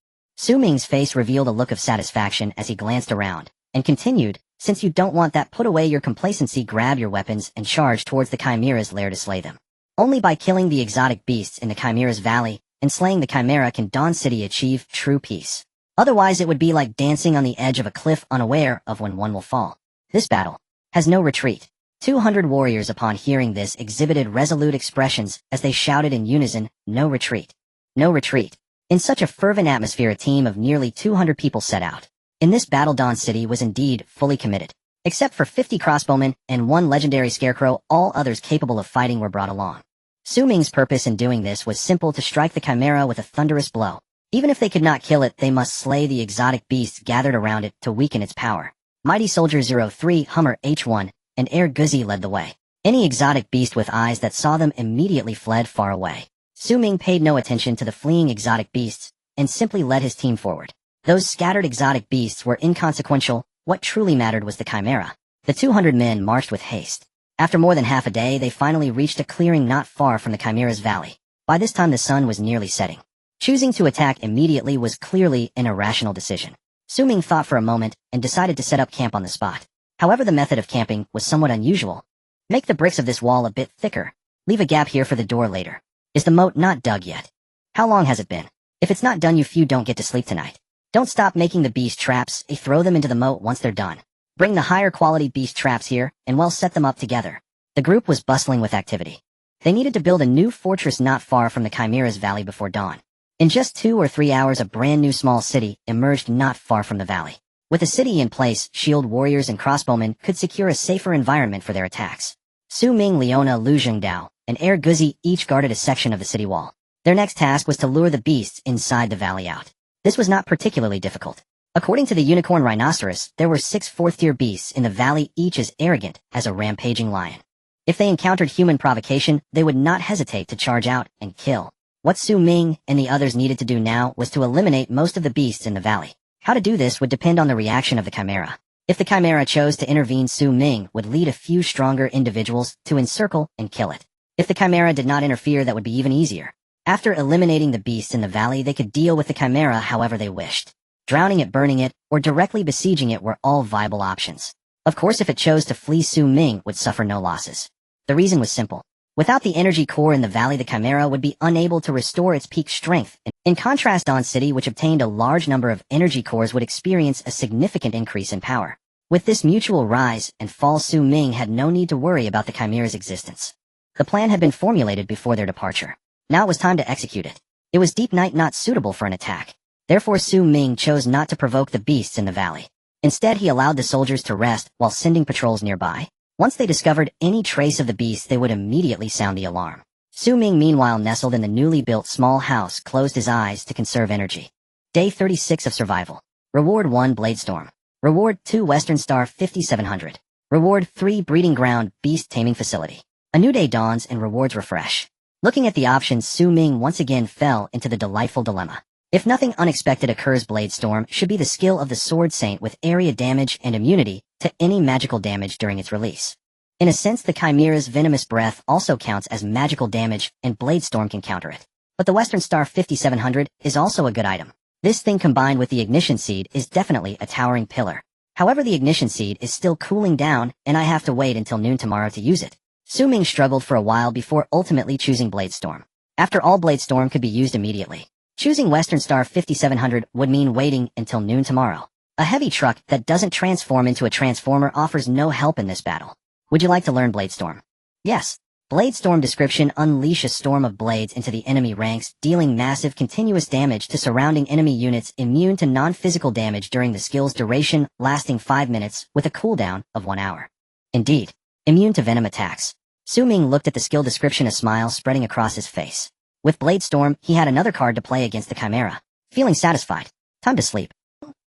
Ming's face revealed a look of satisfaction as he glanced around, and continued, since you don't want that, put away your complacency, grab your weapons, and charge towards the Chimera's lair to slay them. Only by killing the exotic beasts in the Chimera's valley and slaying the Chimera can Dawn City achieve true peace. Otherwise, it would be like dancing on the edge of a cliff, unaware of when one will fall. This battle has no retreat. 200 warriors, upon hearing this, exhibited resolute expressions as they shouted in unison, no retreat. No retreat. In such a fervent atmosphere, a team of nearly 200 people set out. In this battle, Dawn City was indeed fully committed. Except for 50 crossbowmen and 1 legendary scarecrow, all others capable of fighting were brought along. Ming's purpose in doing this was simple: to strike the Chimera with a thunderous blow. Even if they could not kill it, they must slay the exotic beasts gathered around it to weaken its power. Mighty Soldier 03 Hummer H1 and Air Guzzi led the way. Any exotic beast with eyes that saw them immediately fled far away. Ming paid no attention to the fleeing exotic beasts and simply led his team forward. Those scattered exotic beasts were inconsequential. What truly mattered was the Chimera. The 200 men marched with haste. After more than half a day, they finally reached a clearing not far from the Chimera's valley. By this time, the sun was nearly setting. Choosing to attack immediately was clearly an irrational decision. Ming thought for a moment and decided to set up camp on the spot. However, the method of camping was somewhat unusual. Make the bricks of this wall a bit thicker. Leave a gap here for the door later. Is the moat not dug yet? How long has it been? If it's not done, you few don't get to sleep tonight. Don't stop making the beast traps. Throw them into the moat once they're done. Bring the higher quality beast traps here, and we'll set them up together. The group was bustling with activity. They needed to build a new fortress not far from the Chimera's valley before dawn. In just 2 or 3 hours, a brand new small city emerged not far from the valley. With a city in place, shield warriors and crossbowmen could secure a safer environment for their attacks. Ming, Leona, Lu Zhengdao, and Air Guzzi each guarded a section of the city wall. Their next task was to lure the beasts inside the valley out. This was not particularly difficult. According to the unicorn rhinoceros, there were 6 fourth-tier beasts in the valley, each as arrogant as a rampaging lion. If they encountered human provocation, they would not hesitate to charge out and kill. What Su Ming and the others needed to do now was to eliminate most of the beasts in the valley. How to do this would depend on the reaction of the Chimera. If the Chimera chose to intervene, Su Ming would lead a few stronger individuals to encircle and kill it. If the Chimera did not interfere, that would be even easier. After eliminating the beasts in the valley, they could deal with the Chimera however they wished. Drowning it, burning it, or directly besieging it were all viable options. Of course, if it chose to flee, Su Ming would suffer no losses. The reason was simple. Without the energy core in the valley, the Chimera would be unable to restore its peak strength. In contrast, Dawn City, which obtained a large number of energy cores, would experience a significant increase in power. With this mutual rise and fall, Su Ming had no need to worry about the Chimera's existence. The plan had been formulated before their departure. Now it was time to execute it. It was deep night, not suitable for an attack. Therefore, Su Ming chose not to provoke the beasts in the valley. Instead, he allowed the soldiers to rest while sending patrols nearby. Once they discovered any trace of the beasts, they would immediately sound the alarm. Su Ming, meanwhile, nestled in the newly built small house, closed his eyes to conserve energy. Day 36 of survival. Reward 1, Bladestorm. Reward 2, Western Star 5700. Reward 3, Breeding Ground, Beast Taming Facility. A new day dawns and rewards refresh. Looking at the options, Su Ming once again fell into the delightful dilemma. If nothing unexpected occurs, Bladestorm should be the skill of the Sword Saint with area damage and immunity to any magical damage during its release. In a sense, the Chimera's venomous breath also counts as magical damage, and Bladestorm can counter it. But the Western Star 5700 is also a good item. This thing combined with the Ignition Seed is definitely a towering pillar. However, the Ignition Seed is still cooling down, and I have to wait until noon tomorrow to use it. Su Ming struggled for a while before ultimately choosing Bladestorm. After all, Bladestorm could be used immediately. Choosing Western Star 5700 would mean waiting until noon tomorrow. A heavy truck that doesn't transform into a transformer offers no help in this battle. Would you like to learn Bladestorm? Yes. Bladestorm description: unleash a storm of blades into the enemy ranks, dealing massive continuous damage to surrounding enemy units, immune to non-physical damage during the skill's duration, lasting 5 minutes, with a cooldown of 1 hour. Indeed. Immune to venom attacks. Su Ming looked at the skill description, a smile spreading across his face. With Bladestorm, he had another card to play against the Chimera. Feeling satisfied. Time to sleep.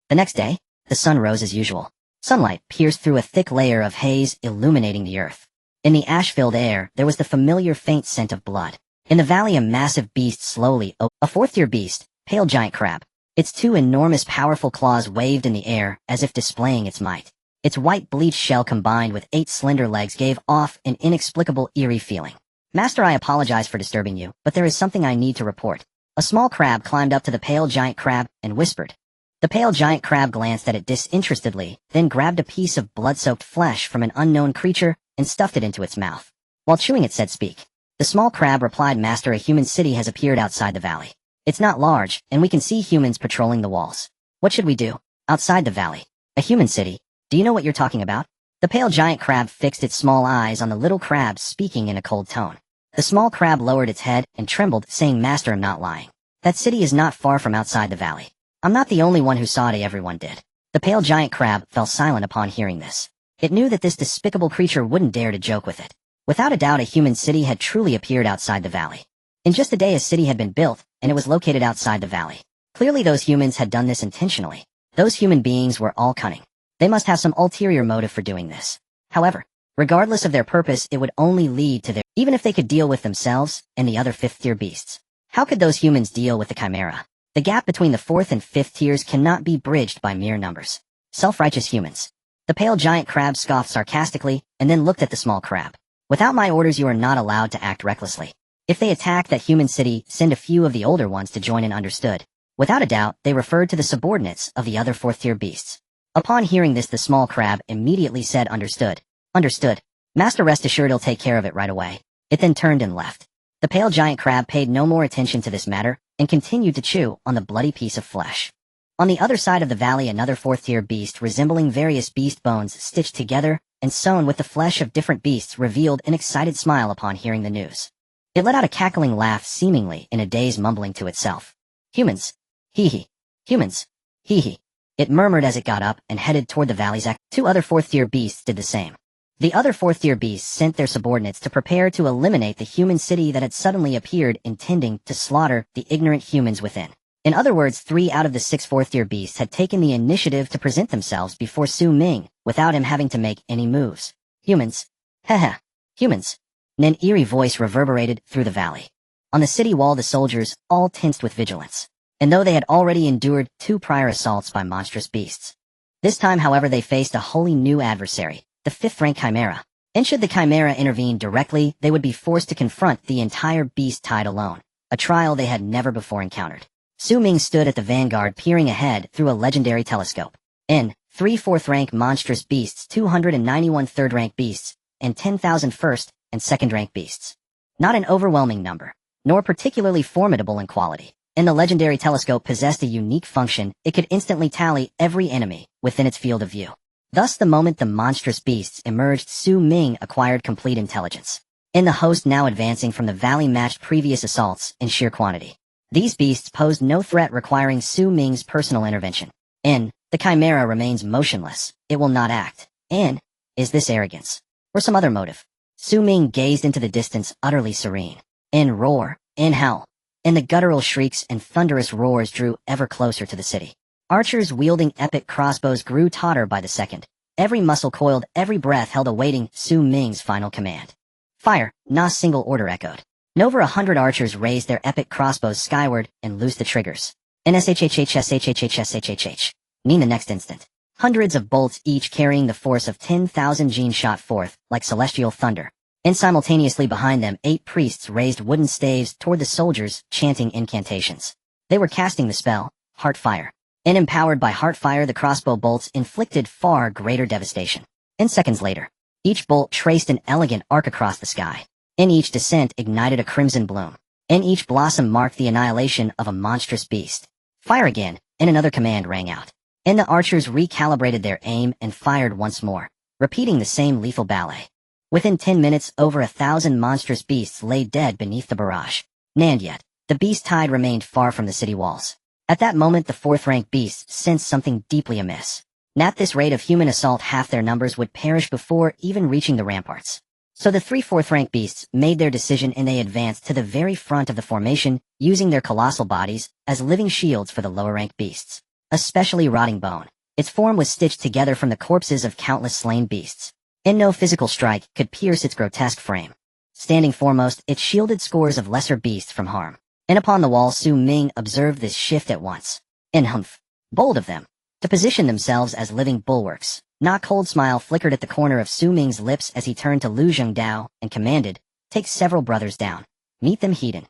The next day, the sun rose as usual. Sunlight pierced through a thick layer of haze, illuminating the earth. In the ash-filled air, there was the familiar faint scent of blood. In the valley, a massive beast slowly a fourth-tier beast, pale giant crab. Its 2 enormous powerful claws waved in the air as if displaying its might. Its white bleached shell combined with 8 slender legs gave off an inexplicable eerie feeling. Master, I apologize for disturbing you, but there is something I need to report. A small crab climbed up to the pale giant crab and whispered. The pale giant crab glanced at it disinterestedly, then grabbed a piece of blood-soaked flesh from an unknown creature and stuffed it into its mouth. While chewing it said, "Speak." The small crab replied, "Master, a human city has appeared outside the valley. It's not large, and we can see humans patrolling the walls. What should we do?" "Outside the valley. A human city? Do you know what you're talking about?" The pale giant crab fixed its small eyes on the little crab, speaking in a cold tone. The small crab lowered its head and trembled, saying, "Master, I'm not lying. That city is not far from outside the valley. I'm not the only one who saw it, everyone did." The pale giant crab fell silent upon hearing this. It knew that this despicable creature wouldn't dare to joke with it. Without a doubt, a human city had truly appeared outside the valley. In just a day, a city had been built, and it was located outside the valley. Clearly, those humans had done this intentionally. Those human beings were all cunning. They must have some ulterior motive for doing this. However, regardless of their purpose, it would only lead to even if they could deal with themselves and the other 5th-tier beasts. How could those humans deal with the Chimera? The gap between the 4th and 5th tiers cannot be bridged by mere numbers. Self-righteous humans. The pale giant crab scoffed sarcastically, and then looked at the small crab. "Without my orders, you are not allowed to act recklessly. If they attack that human city, send a few of the older ones to join in." Understood. Without a doubt, they referred to the subordinates of the other 4th-tier beasts. Upon hearing this, the small crab immediately said, "Understood. Understood. Master, rest assured he'll take care of it right away." It then turned and left. The pale giant crab paid no more attention to this matter, and continued to chew on the bloody piece of flesh. On the other side of the valley, another 4th-tier beast resembling various beast bones stitched together and sewn with the flesh of different beasts revealed an excited smile upon hearing the news. It let out a cackling laugh, seemingly in a daze, mumbling to itself. "Humans. Hee-hee. Humans. Hee-hee." It murmured as it got up and headed toward the valley's 2 other 4th-tier beasts did the same. The other fourth-tier beasts sent their subordinates to prepare to eliminate the human city that had suddenly appeared, intending to slaughter the ignorant humans within. In other words, 3 out of the 6 fourth-tier beasts had taken the initiative to present themselves before Su Ming, without him having to make any moves. Humans. Haha. Humans. An eerie voice reverberated through the valley. On the city wall, the soldiers, all tensed with vigilance. And though they had already endured 2 prior assaults by monstrous beasts. This time, however, they faced a wholly new adversary, the 5th-rank Chimera. And should the Chimera intervene directly, they would be forced to confront the entire beast tide alone, a trial they had never before encountered. Su Ming stood at the vanguard, peering ahead through a legendary telescope. In 3 4th-rank monstrous beasts, 291 3rd-rank beasts, and 10,000 1st and 2nd-rank beasts. Not an overwhelming number, nor particularly formidable in quality. And the legendary telescope possessed a unique function. It could instantly tally every enemy within its field of view. Thus, the moment the monstrous beasts emerged, Su Ming acquired complete intelligence. And the host now advancing from the valley matched previous assaults in sheer quantity. These beasts posed no threat requiring Su Ming's personal intervention. And the Chimera remains motionless. It will not act. And is this arrogance? Or some other motive? Su Ming gazed into the distance, utterly serene. And roar, and howl. And the guttural shrieks and thunderous roars drew ever closer to the city. Archers wielding epic crossbows grew tauter by the second. Every muscle coiled, every breath held awaiting Su Ming's final command. Fire, not a single order echoed. And over 100 archers raised their epic crossbows skyward and loosed the triggers. NSHHHSHHHSHHH. Mean the next instant. Hundreds of bolts, each carrying the force of 10,000 genes, shot forth like celestial thunder. And simultaneously behind them, 8 priests raised wooden staves toward the soldiers, chanting incantations. They were casting the spell, Heartfire. And empowered by Heartfire, the crossbow bolts inflicted far greater devastation. And seconds later, each bolt traced an elegant arc across the sky. And each descent ignited a crimson bloom. And each blossom marked the annihilation of a monstrous beast. Fire again, and another command rang out. And the archers recalibrated their aim and fired once more, repeating the same lethal ballet. Within 10 minutes, over 1,000 monstrous beasts lay dead beneath the barrage. And yet, the beast tide remained far from the city walls. At that moment, the 4th-rank beasts sensed something deeply amiss. And at this rate of human assault, half their numbers would perish before even reaching the ramparts. So the 3 4th-rank beasts made their decision, and they advanced to the very front of the formation, using their colossal bodies as living shields for the lower-rank beasts. Especially Rotting Bone. Its form was stitched together from the corpses of countless slain beasts. And no physical strike could pierce its grotesque frame. Standing foremost, it shielded scores of lesser beasts from harm. And upon the wall, Su Ming observed this shift at once. And humph. Bold of them. To position themselves as living bulwarks. Not cold smile flickered at the corner of Su Ming's lips as he turned to Lu Zhengdao and commanded, "Take several brothers down. Meet them heathen."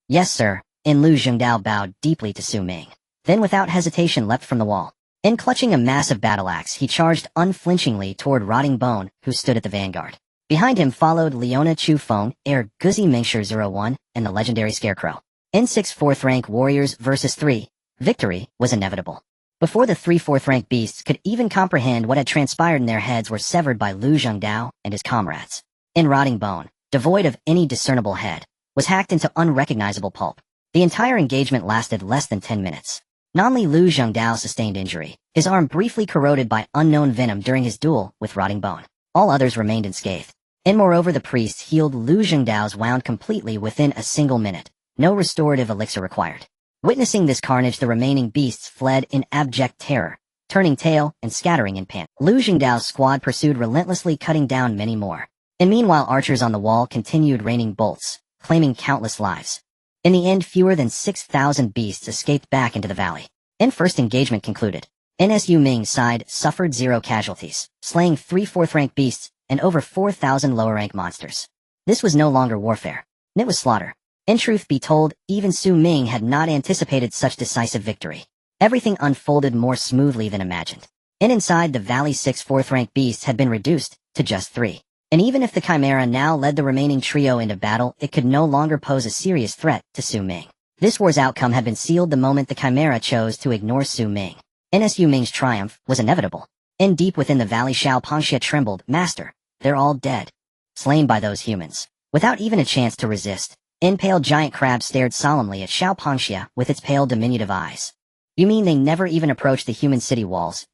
"Yes, sir." And Lu Zhengdao bowed deeply to Su Ming. Then without hesitation leapt from the wall. And clutching a massive battle axe, he charged unflinchingly toward Rotting Bone, who stood at the vanguard. Behind him followed Leona Chu Feng, Air Guzi Mingshi 01, and the legendary Scarecrow. N6 4th-rank warriors versus 3. Victory was inevitable. Before the 3 4th-rank beasts could even comprehend what had transpired, their heads were severed by Lu Zhengdao and his comrades. And Rotting Bone, devoid of any discernible head, was hacked into unrecognizable pulp. The entire engagement lasted less than 10 minutes. Only Lu Zhengdao sustained injury, his arm briefly corroded by unknown venom during his duel with Rotting Bone. All others remained unscathed. And moreover, the priests healed Lu Zhengdao's wound completely within a single minute. No restorative elixir required. Witnessing this carnage, the remaining beasts fled in abject terror, turning tail and scattering in panic. Lu Zhengdao's squad pursued relentlessly, cutting down many more. And meanwhile, archers on the wall continued raining bolts, claiming countless lives. In the end, fewer than 6,000 beasts escaped back into the valley. And first engagement concluded. Su Ming's side suffered 0 casualties, slaying 3 4th-rank beasts and over 4,000 lower-rank monsters. This was no longer warfare. It was slaughter. In truth be told, even Su Ming had not anticipated such decisive victory. Everything unfolded more smoothly than imagined. And inside the valley, 6 4th-rank beasts had been reduced to just 3. And even if the Chimera now led the remaining trio into battle, it could no longer pose a serious threat to Su Ming. This war's outcome had been sealed the moment the Chimera chose to ignore Su Ming. And Su Ming's triumph was inevitable. And deep within the valley, Xiao Pangxia trembled. "Master, they're all dead." Slain by those humans. Without even a chance to resist, impaled giant crab stared solemnly at Xiao Pangxia with its pale diminutive eyes. "You mean they never even approached the human city walls?"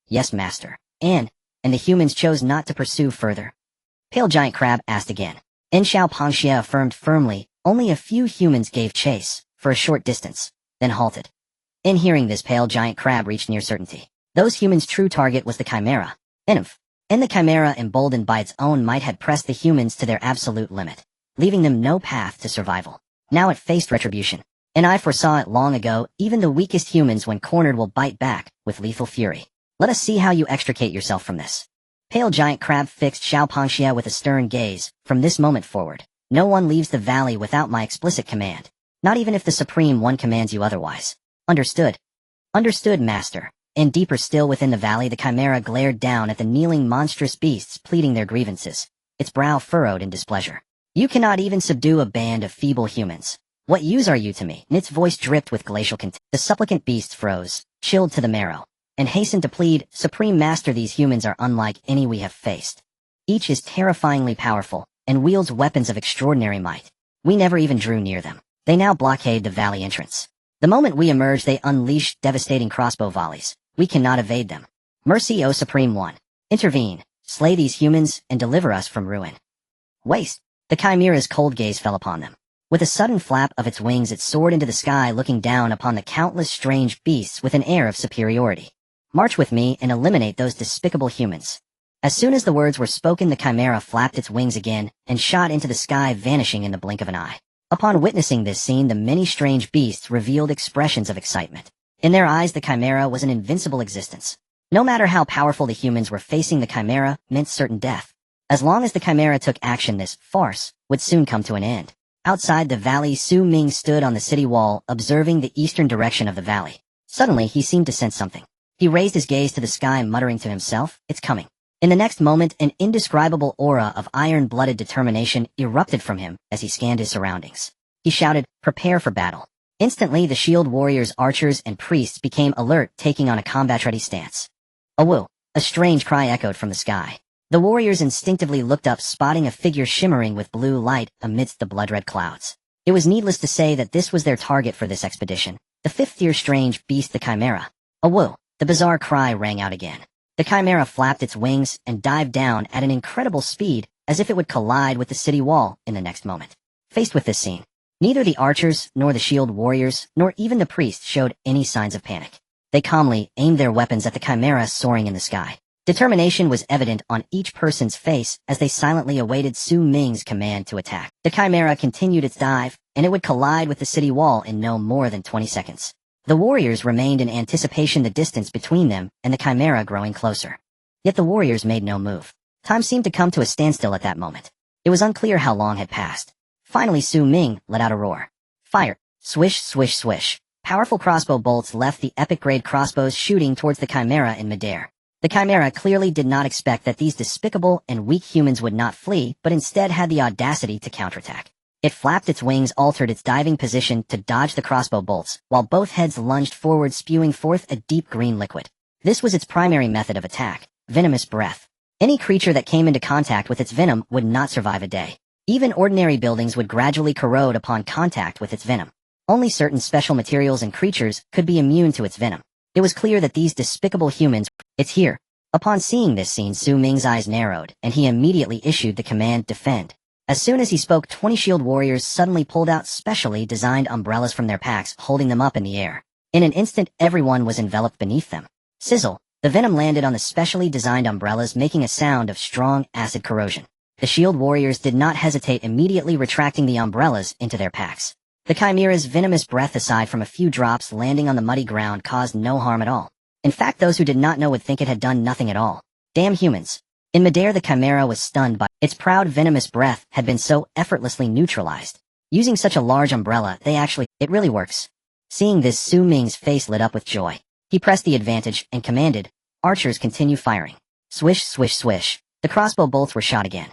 "Yes, master." "And and the humans chose not to pursue further. Pale Giant Crab asked again. En Xiao Pangxia affirmed firmly. Only a few humans gave chase, for a short distance, then halted. In hearing this, Pale Giant Crab reached near certainty. Those humans' true target was the Chimera. And the Chimera, emboldened by its own might, had pressed the humans to their absolute limit, leaving them no path to survival. Now it faced retribution. And I foresaw it long ago. Even the weakest humans, when cornered, will bite back, with lethal fury. Let us see how you extricate yourself from this. Pale Giant Crab fixed Xiao Pangxia with a stern gaze. From this moment forward, no one leaves the valley without my explicit command. Not even if the Supreme One commands you otherwise. Understood? Understood, Master. And deeper still within the valley, the Chimera glared down at the kneeling monstrous beasts, pleading their grievances, its brow furrowed in displeasure. You cannot even subdue a band of feeble humans. What use are you to me? Its voice dripped with glacial contempt. The supplicant beasts froze, chilled to the marrow, and hastened to plead, Supreme Master, these humans are unlike any we have faced. Each is terrifyingly powerful, and wields weapons of extraordinary might. We never even drew near them. They now blockade the valley entrance. The moment we emerge, they unleash devastating crossbow volleys. We cannot evade them. Mercy, O Supreme One. Intervene, slay these humans, and deliver us from ruin. Waste. The Chimera's cold gaze fell upon them. With a sudden flap of its wings, it soared into the sky, looking down upon the countless strange beasts with an air of superiority. March with me and eliminate those despicable humans. As soon as the words were spoken, the Chimera flapped its wings again and shot into the sky, vanishing in the blink of an eye. Upon witnessing this scene, the many strange beasts revealed expressions of excitement. In their eyes, the Chimera was an invincible existence. No matter how powerful the humans were, facing the Chimera meant certain death. As long as the Chimera took action, this farce would soon come to an end. Outside the valley, Ming stood on the city wall, observing the eastern direction of the valley. Suddenly, he seemed to sense something. He raised his gaze to the sky, muttering to himself, "It's coming." In the next moment, an indescribable aura of iron-blooded determination erupted from him as he scanned his surroundings. He shouted, "Prepare for battle." Instantly, the shield warriors, archers, and priests became alert, taking on a combat-ready stance. "Awoo!" A strange cry echoed from the sky. The warriors instinctively looked up, spotting a figure shimmering with blue light amidst the blood-red clouds. It was needless to say that this was their target for this expedition, the fifth-tier strange beast, the Chimera. "Awoo!" The bizarre cry rang out again. The Chimera flapped its wings and dived down at an incredible speed, as if it would collide with the city wall in the next moment. Faced with this scene, neither the archers, nor the shield warriors, nor even the priests showed any signs of panic. They calmly aimed their weapons at the Chimera soaring in the sky. Determination was evident on each person's face as they silently awaited Ming's command to attack. The Chimera continued its dive, and it would collide with the city wall in no more than 20 seconds. The warriors remained in anticipation, the distance between them and the Chimera growing closer. Yet the warriors made no move. Time seemed to come to a standstill at that moment. It was unclear how long had passed. Finally, Ming let out a roar. Fire! Swish, swish, swish. Powerful crossbow bolts left the epic-grade crossbows shooting towards the Chimera in midair. The Chimera clearly did not expect that these despicable and weak humans would not flee, but instead had the audacity to counterattack. It flapped its wings, altered its diving position to dodge the crossbow bolts, while both heads lunged forward, spewing forth a deep green liquid. This was its primary method of attack, venomous breath. Any creature that came into contact with its venom would not survive a day. Even ordinary buildings would gradually corrode upon contact with its venom. Only certain special materials and creatures could be immune to its venom. It was clear that these despicable humans... It's here. Upon seeing this scene, Ming's eyes narrowed, and he immediately issued the command, defend. As soon as he spoke, 20 shield warriors suddenly pulled out specially designed umbrellas from their packs, holding them up in the air. In an instant, everyone was enveloped beneath them. Sizzle! The venom landed on the specially designed umbrellas, making a sound of strong acid corrosion. The shield warriors did not hesitate, immediately retracting the umbrellas into their packs. The Chimera's venomous breath, aside from a few drops landing on the muddy ground, caused no harm at all. In fact, those who did not know would think it had done nothing at all. Damn humans. In midair, the Chimera was stunned by its proud venomous breath had been so effortlessly neutralized. Using such a large umbrella, it really works. Seeing this, Ming's face lit up with joy. He pressed the advantage and commanded, archers, continue firing. Swish, swish, swish. The crossbow bolts were shot again.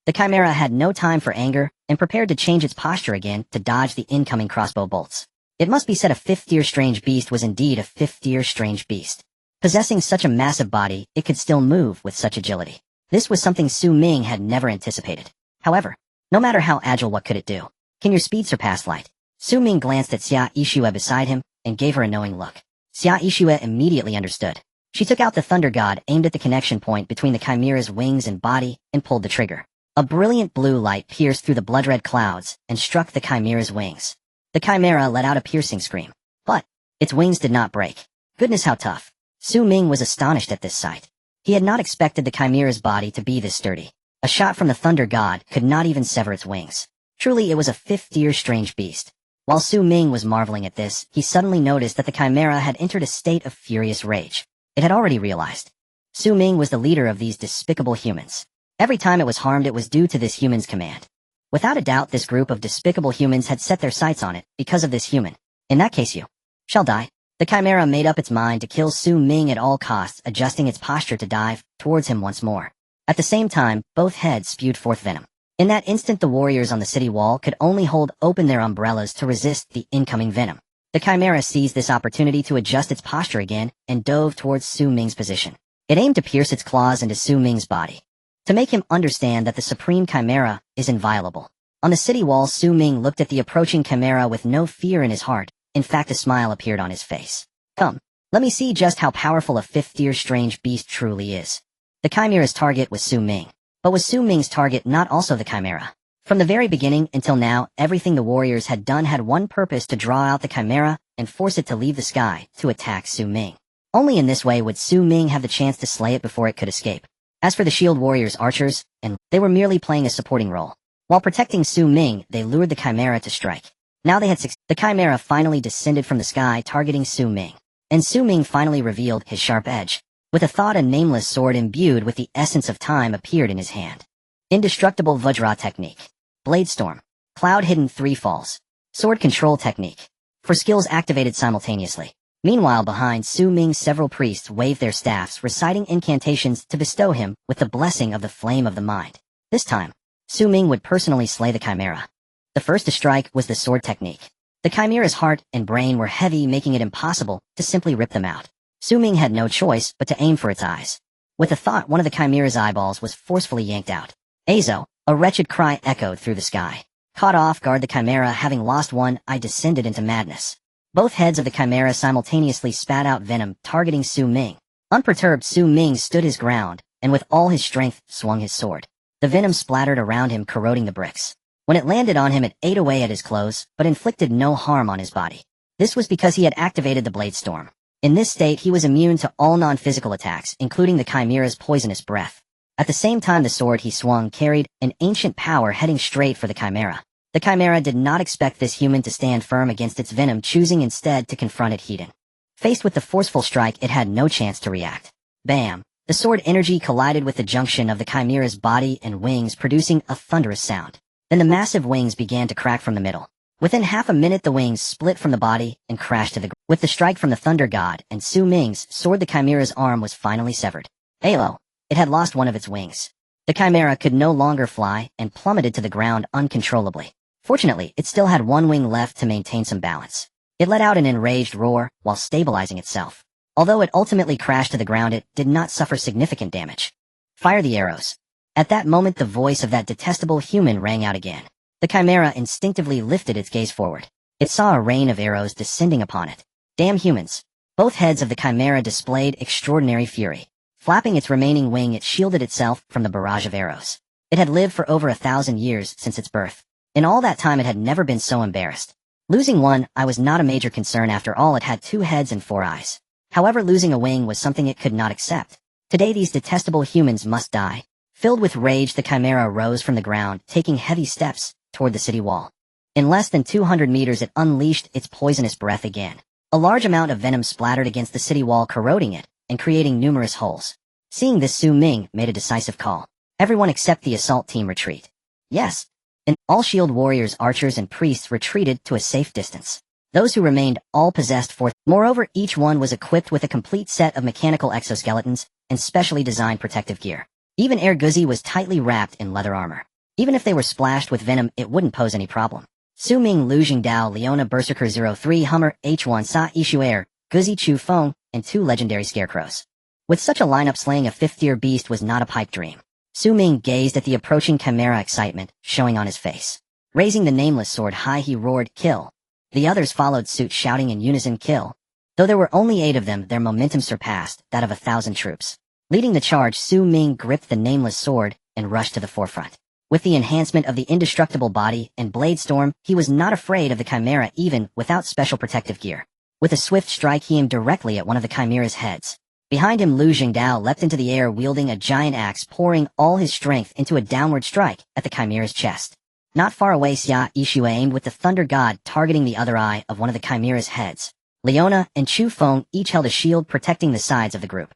The Chimera had no time for anger, and prepared to change its posture again to dodge the incoming crossbow bolts. It must be said, a fifth-tier strange beast was indeed a fifth-tier strange beast. Possessing such a massive body, it could still move with such agility. This was something Ming had never anticipated. However, no matter how agile, what could it do? Can your speed surpass light? Ming glanced at Xia Yixue beside him, and gave her a knowing look. Xia Yixue immediately understood. She took out the Thunder God, aimed at the connection point between the Chimera's wings and body, and pulled the trigger. A brilliant blue light pierced through the blood-red clouds and struck the Chimera's wings. The Chimera let out a piercing scream, but its wings did not break. Goodness, how tough. Su Ming was astonished at this sight. He had not expected the Chimera's body to be this sturdy. A shot from the Thunder God could not even sever its wings. Truly, it was a fifth-tier strange beast. While Su Ming was marveling at this, he suddenly noticed that the Chimera had entered a state of furious rage. It had already realized. Su Ming was the leader of these despicable humans. Every time it was harmed, it was due to this human's command. Without a doubt, this group of despicable humans had set their sights on it because of this human. In that case, you shall die. The Chimera made up its mind to kill Su Ming at all costs, adjusting its posture to dive towards him once more. At the same time, both heads spewed forth venom. In that instant, the warriors on the city wall could only hold open their umbrellas to resist the incoming venom. The Chimera seized this opportunity to adjust its posture again and dove towards Su Ming's position. It aimed to pierce its claws into Su Ming's body, to make him understand that the Supreme Chimera is inviolable. On the city wall, Su Ming looked at the approaching Chimera with no fear in his heart. In fact, a smile appeared on his face. Come, let me see just how powerful a fifth-tier strange beast truly is. The Chimera's target was Su Ming. But was Su Ming's target not also the Chimera? From the very beginning until now, everything the warriors had done had one purpose: to draw out the Chimera and force it to leave the sky to attack Su Ming. Only in this way would Su Ming have the chance to slay it before it could escape. As for the Shield Warriors archers, they were merely playing a supporting role. While protecting Su Ming, they lured the Chimera to strike. Now they had succeeded. The Chimera finally descended from the sky, targeting Su Ming. And Su Ming finally revealed his sharp edge. With a thought, a nameless sword imbued with the essence of time appeared in his hand. Indestructible Vajra technique. Blade Storm. Cloud Hidden 3 Falls. Sword Control technique. For skills activated simultaneously. Meanwhile, behind Su Ming, several priests waved their staffs, reciting incantations to bestow him with the blessing of the Flame of the Mind. This time, Su Ming would personally slay the Chimera. The first to strike was the sword technique. The Chimera's heart and brain were heavy, making it impossible to simply rip them out. Su Ming had no choice but to aim for its eyes. With a thought, one of the Chimera's eyeballs was forcefully yanked out. Azo, a wretched cry echoed through the sky. Caught off guard, the Chimera, having lost one eye, descended into madness. Both heads of the Chimera simultaneously spat out venom, targeting Su Ming. Unperturbed, Su Ming stood his ground, and with all his strength, swung his sword. The venom splattered around him, corroding the bricks. When it landed on him, it ate away at his clothes, but inflicted no harm on his body. This was because he had activated the Blade Storm. In this state, he was immune to all non-physical attacks, including the Chimera's poisonous breath. At the same time, the sword he swung carried an ancient power, heading straight for the Chimera. The Chimera did not expect this human to stand firm against its venom, choosing instead to confront it head-on. Faced with the forceful strike, it had no chance to react. Bam! The sword energy collided with the junction of the Chimera's body and wings, producing a thunderous sound. Then the massive wings began to crack from the middle. Within half a minute, the wings split from the body and crashed to the ground. With the strike from the Thunder God and Su Ming's sword, the Chimera's arm was finally severed. Alo! It had lost one of its wings. The Chimera could no longer fly and plummeted to the ground uncontrollably. Fortunately, it still had one wing left to maintain some balance. It let out an enraged roar while stabilizing itself. Although it ultimately crashed to the ground, it did not suffer significant damage. Fire the arrows. At that moment, the voice of that detestable human rang out again. The Chimera instinctively lifted its gaze forward. It saw a rain of arrows descending upon it. Damn humans. Both heads of the Chimera displayed extraordinary fury. Flapping its remaining wing, it shielded itself from the barrage of arrows. It had lived for over 1,000 years since its birth. In all that time, it had never been so embarrassed. Losing one eye was not a major concern. After all, it had 2 heads and 4 eyes. However, losing a wing was something it could not accept. Today, these detestable humans must die. Filled with rage, the Chimera rose from the ground, taking heavy steps toward the city wall. In less than 200 meters, it unleashed its poisonous breath again. A large amount of venom splattered against the city wall, corroding it and creating numerous holes. Seeing this, Su Ming made a decisive call. Everyone except the assault team retreat. Yes. And all Shield Warriors, archers, and priests retreated to a safe distance. Those who remained all possessed forth. Moreover, each one was equipped with a complete set of mechanical exoskeletons and specially designed protective gear. Even Air Guzzi was tightly wrapped in leather armor. Even if they were splashed with venom, it wouldn't pose any problem. Su Ming, Lu Jingdao, Leona Berserker 03, Hummer, H1 Sa Ishu Air, Guzzi Chu Feng, and 2 legendary scarecrows. With such a lineup, slaying a 5th-tier beast was not a pipe dream. Su Ming gazed at the approaching Chimera, excitement showing on his face. Raising the nameless sword high, he roared, "Kill!" The others followed suit, shouting in unison, "Kill!" Though there were only 8 of them, their momentum surpassed that of 1,000 troops. Leading the charge, Su Ming gripped the nameless sword and rushed to the forefront. With the enhancement of the indestructible body and blade storm, he was not afraid of the Chimera even without special protective gear. With a swift strike, he aimed directly at one of the Chimera's heads. Behind him, Lu Jingdao leapt into the air wielding a giant axe, pouring all his strength into a downward strike at the Chimera's chest. Not far away, Xia Yixue aimed with the Thunder God, targeting the other eye of one of the Chimera's heads. Leona and Chu Feng each held a shield protecting the sides of the group.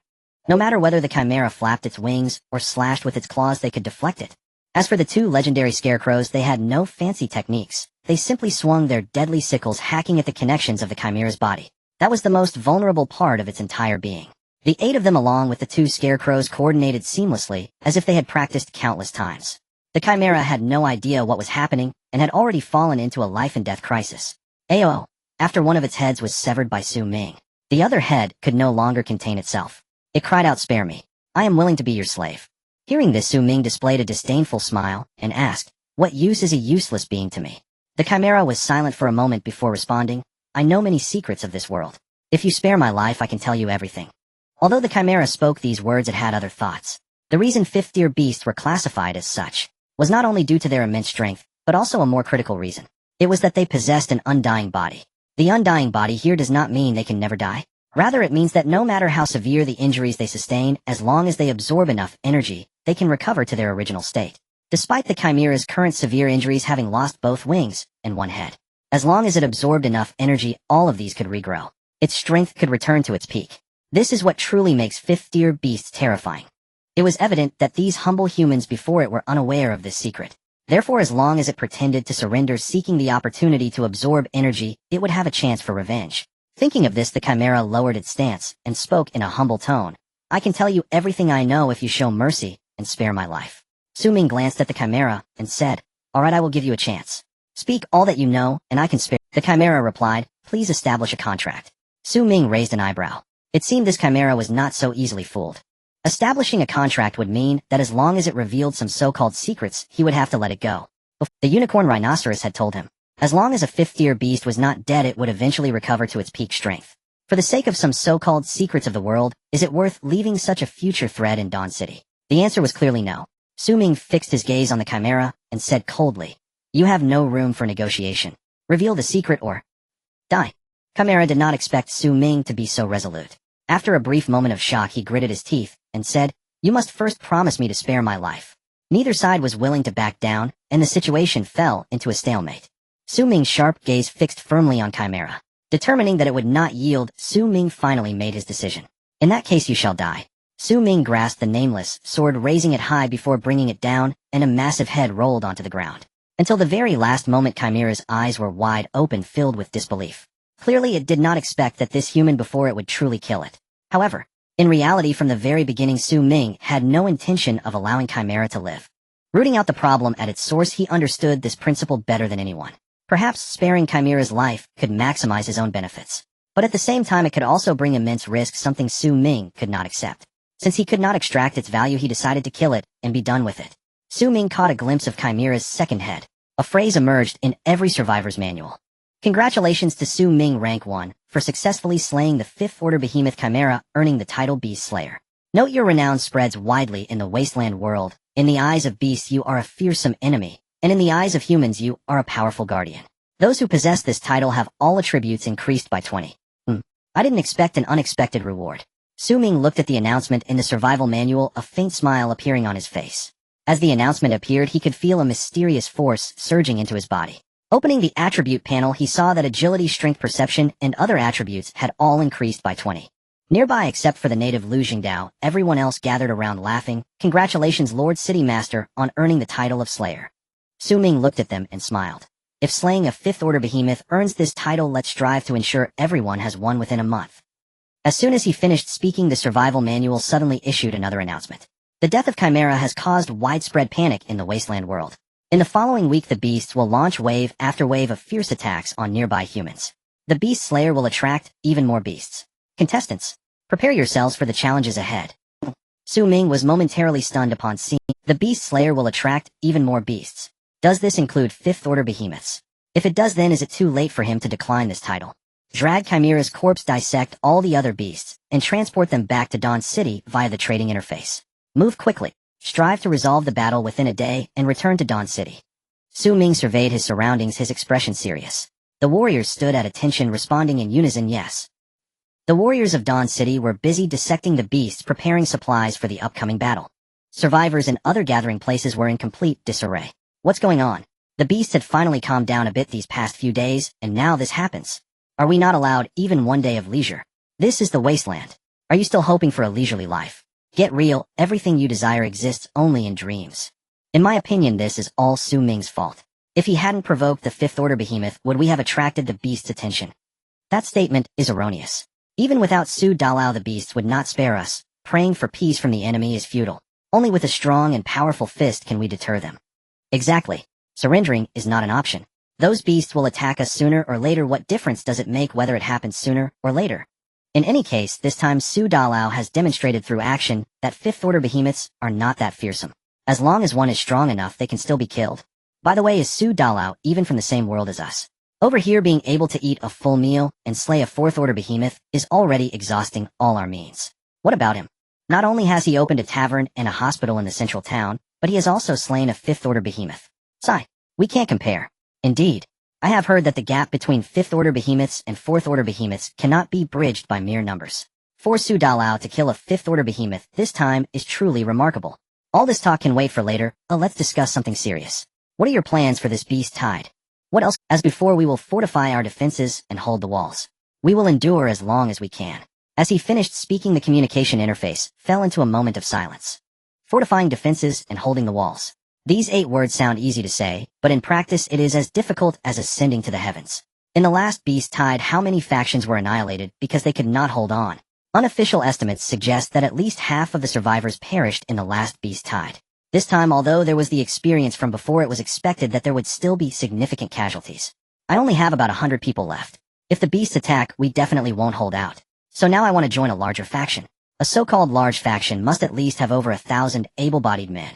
No matter whether the Chimera flapped its wings or slashed with its claws, they could deflect it. As for the 2 legendary scarecrows, they had no fancy techniques. They simply swung their deadly sickles, hacking at the connections of the Chimera's body. That was the most vulnerable part of its entire being. The 8 of them, along with the 2 scarecrows, coordinated seamlessly, as if they had practiced countless times. The Chimera had no idea what was happening, and had already fallen into a life-and-death crisis. Ayo! After one of its heads was severed by Su Ming, the other head could no longer contain itself. It cried out, "Spare me. I am willing to be your slave." Hearing this, Su Ming displayed a disdainful smile, and asked, "What use is a useless being to me?" The Chimera was silent for a moment before responding, "I know many secrets of this world. If you spare my life, I can tell you everything." Although the Chimera spoke these words, it had other thoughts. The reason 5th-tier beasts were classified as such was not only due to their immense strength, but also a more critical reason. It was that they possessed an undying body. The undying body here does not mean they can never die. Rather, it means that no matter how severe the injuries they sustain, as long as they absorb enough energy, they can recover to their original state. Despite the Chimera's current severe injuries, having lost both wings and one head, as long as it absorbed enough energy, all of these could regrow. Its strength could return to its peak. This is what truly makes 5th-tier beasts terrifying. It was evident that these humble humans before it were unaware of this secret. Therefore, as long as it pretended to surrender, seeking the opportunity to absorb energy, it would have a chance for revenge. Thinking of this, the Chimera lowered its stance and spoke in a humble tone. "I can tell you everything I know if you show mercy and spare my life." Su Ming glanced at the Chimera and said, "All right, I will give you a chance. Speak all that you know, and I can spare." The Chimera replied, "Please establish a contract." Su Ming raised an eyebrow. It seemed this Chimera was not so easily fooled. Establishing a contract would mean that as long as it revealed some so-called secrets, he would have to let it go. The unicorn rhinoceros had told him, as long as a 5th-tier beast was not dead, it would eventually recover to its peak strength. For the sake of some so-called secrets of the world, is it worth leaving such a future threat in Dawn City? The answer was clearly no. Su Ming fixed his gaze on the Chimera and said coldly, "You have no room for negotiation. Reveal the secret or die." Chimera did not expect Su Ming to be so resolute. After a brief moment of shock, he gritted his teeth and said, "You must first promise me to spare my life." Neither side was willing to back down, and the situation fell into a stalemate. Su Ming's sharp gaze fixed firmly on Chimera. Determining that it would not yield, Su Ming finally made his decision. "In that case, you shall die." Su Ming grasped the nameless sword, raising it high before bringing it down, and a massive head rolled onto the ground. Until the very last moment, Chimera's eyes were wide open, filled with disbelief. Clearly, it did not expect that this human before it would truly kill it. However, in reality, from the very beginning, Su Ming had no intention of allowing Chimera to live. Rooting out the problem at its source, he understood this principle better than anyone. Perhaps sparing Chimera's life could maximize his own benefits. But at the same time, it could also bring immense risk, something Su Ming could not accept. Since he could not extract its value, he decided to kill it and be done with it. Su Ming caught a glimpse of Chimera's second head. A phrase emerged in every survivor's manual. Congratulations to Su Ming, rank 1, for successfully slaying the 5th-order behemoth Chimera, earning the title Beast Slayer. Note your renown spreads widely in the Wasteland world. In the eyes of beasts, you are a fearsome enemy, and in the eyes of humans, you are a powerful guardian. Those who possess this title have all attributes increased by 20. I didn't expect an unexpected reward. Su Ming looked at the announcement in the survival manual, a faint smile appearing on his face. As the announcement appeared, he could feel a mysterious force surging into his body. Opening the attribute panel, he saw that agility, strength, perception, and other attributes had all increased by 20. Nearby, except for the native Lu Jingdao, everyone else gathered around laughing. "Congratulations, Lord City Master, on earning the title of Slayer." Su Ming looked at them and smiled. "If slaying a 5th-order behemoth earns this title, let's strive to ensure everyone has one within a month." As soon as he finished speaking, the survival manual suddenly issued another announcement. The death of Chimera has caused widespread panic in the Wasteland world. In the following week, the beasts will launch wave after wave of fierce attacks on nearby humans. The Beast Slayer will attract even more beasts. Contestants, prepare yourselves for the challenges ahead. Su Ming was momentarily stunned upon seeing the Beast Slayer will attract even more beasts. Does this include 5th-order behemoths? If it does, then is it too late for him to decline this title? drag Chimera's corpse, dissect all the other beasts, and transport them back to Dawn City via the trading interface. Move quickly. Strive to resolve the battle within a day and return to Dawn City. Ming surveyed his surroundings, his expression serious. The warriors stood at attention, responding in unison yes. The warriors of Dawn City were busy dissecting the beasts, preparing supplies for the upcoming battle. Survivors in other gathering places were in complete disarray. What's going on? The beasts had finally calmed down a bit these past few days, and now this happens. Are we not allowed even one day of leisure? This is the Wasteland. Are you still hoping for a leisurely life? Get real, everything you desire exists only in dreams. In my opinion, this is all Ming's fault. If he hadn't provoked the Fifth Order behemoth, would we have attracted the beast's attention? That statement is erroneous. Even without Dalao, the beasts would not spare us. Praying for peace from the enemy is futile. Only with a strong and powerful fist can we deter them. Exactly. Surrendering is not an option. Those beasts will attack us sooner or later. What difference does it make whether it happens sooner or later? In any case, this time Dalao has demonstrated through action that Fifth Order behemoths are not that fearsome. As long as one is strong enough, they can still be killed. By the way, is Dalao even from the same world as us? Over here, being able to eat a full meal and slay a Fourth Order behemoth is already exhausting all our means. What about him? Not only has he opened a tavern and a hospital in the central town, but he has also slain a Fifth Order behemoth. Sigh. We can't compare. Indeed, I have heard that the gap between Fifth Order behemoths and Fourth Order behemoths cannot be bridged by mere numbers. For Dalao to kill a Fifth Order behemoth this time is truly remarkable. All this talk can wait for later. Let's discuss something serious. What are your plans for this beast tide? What else? As before, we will fortify our defenses and hold the walls. We will endure as long as we can. As he finished speaking, the communication interface fell into a moment of silence. Fortifying defenses and holding the walls. These 8 words sound easy to say, but in practice it is as difficult as ascending to the heavens. In the last beast tide, how many factions were annihilated because they could not hold on? Unofficial estimates suggest that at least half of the survivors perished in the last beast tide. This time, although there was the experience from before, it was expected that there would still be significant casualties. I only have about 100 people left. If the beasts attack, we definitely won't hold out. So now I want to join a larger faction. A so-called large faction must at least have over 1,000 able-bodied men.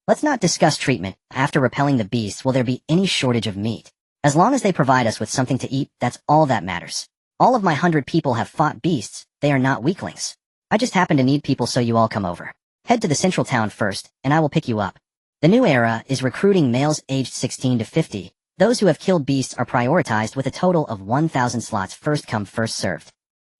Let's not discuss treatment. After repelling the beasts, will there be any shortage of meat? As long as they provide us with something to eat, that's all that matters. All of my 100 people have fought beasts. They are not weaklings. I just happen to need people, so you all come over. Head to the central town first, and I will pick you up. The new era is recruiting males aged 16 to 50. Those who have killed beasts are prioritized with a total of 1,000 slots, first come first served.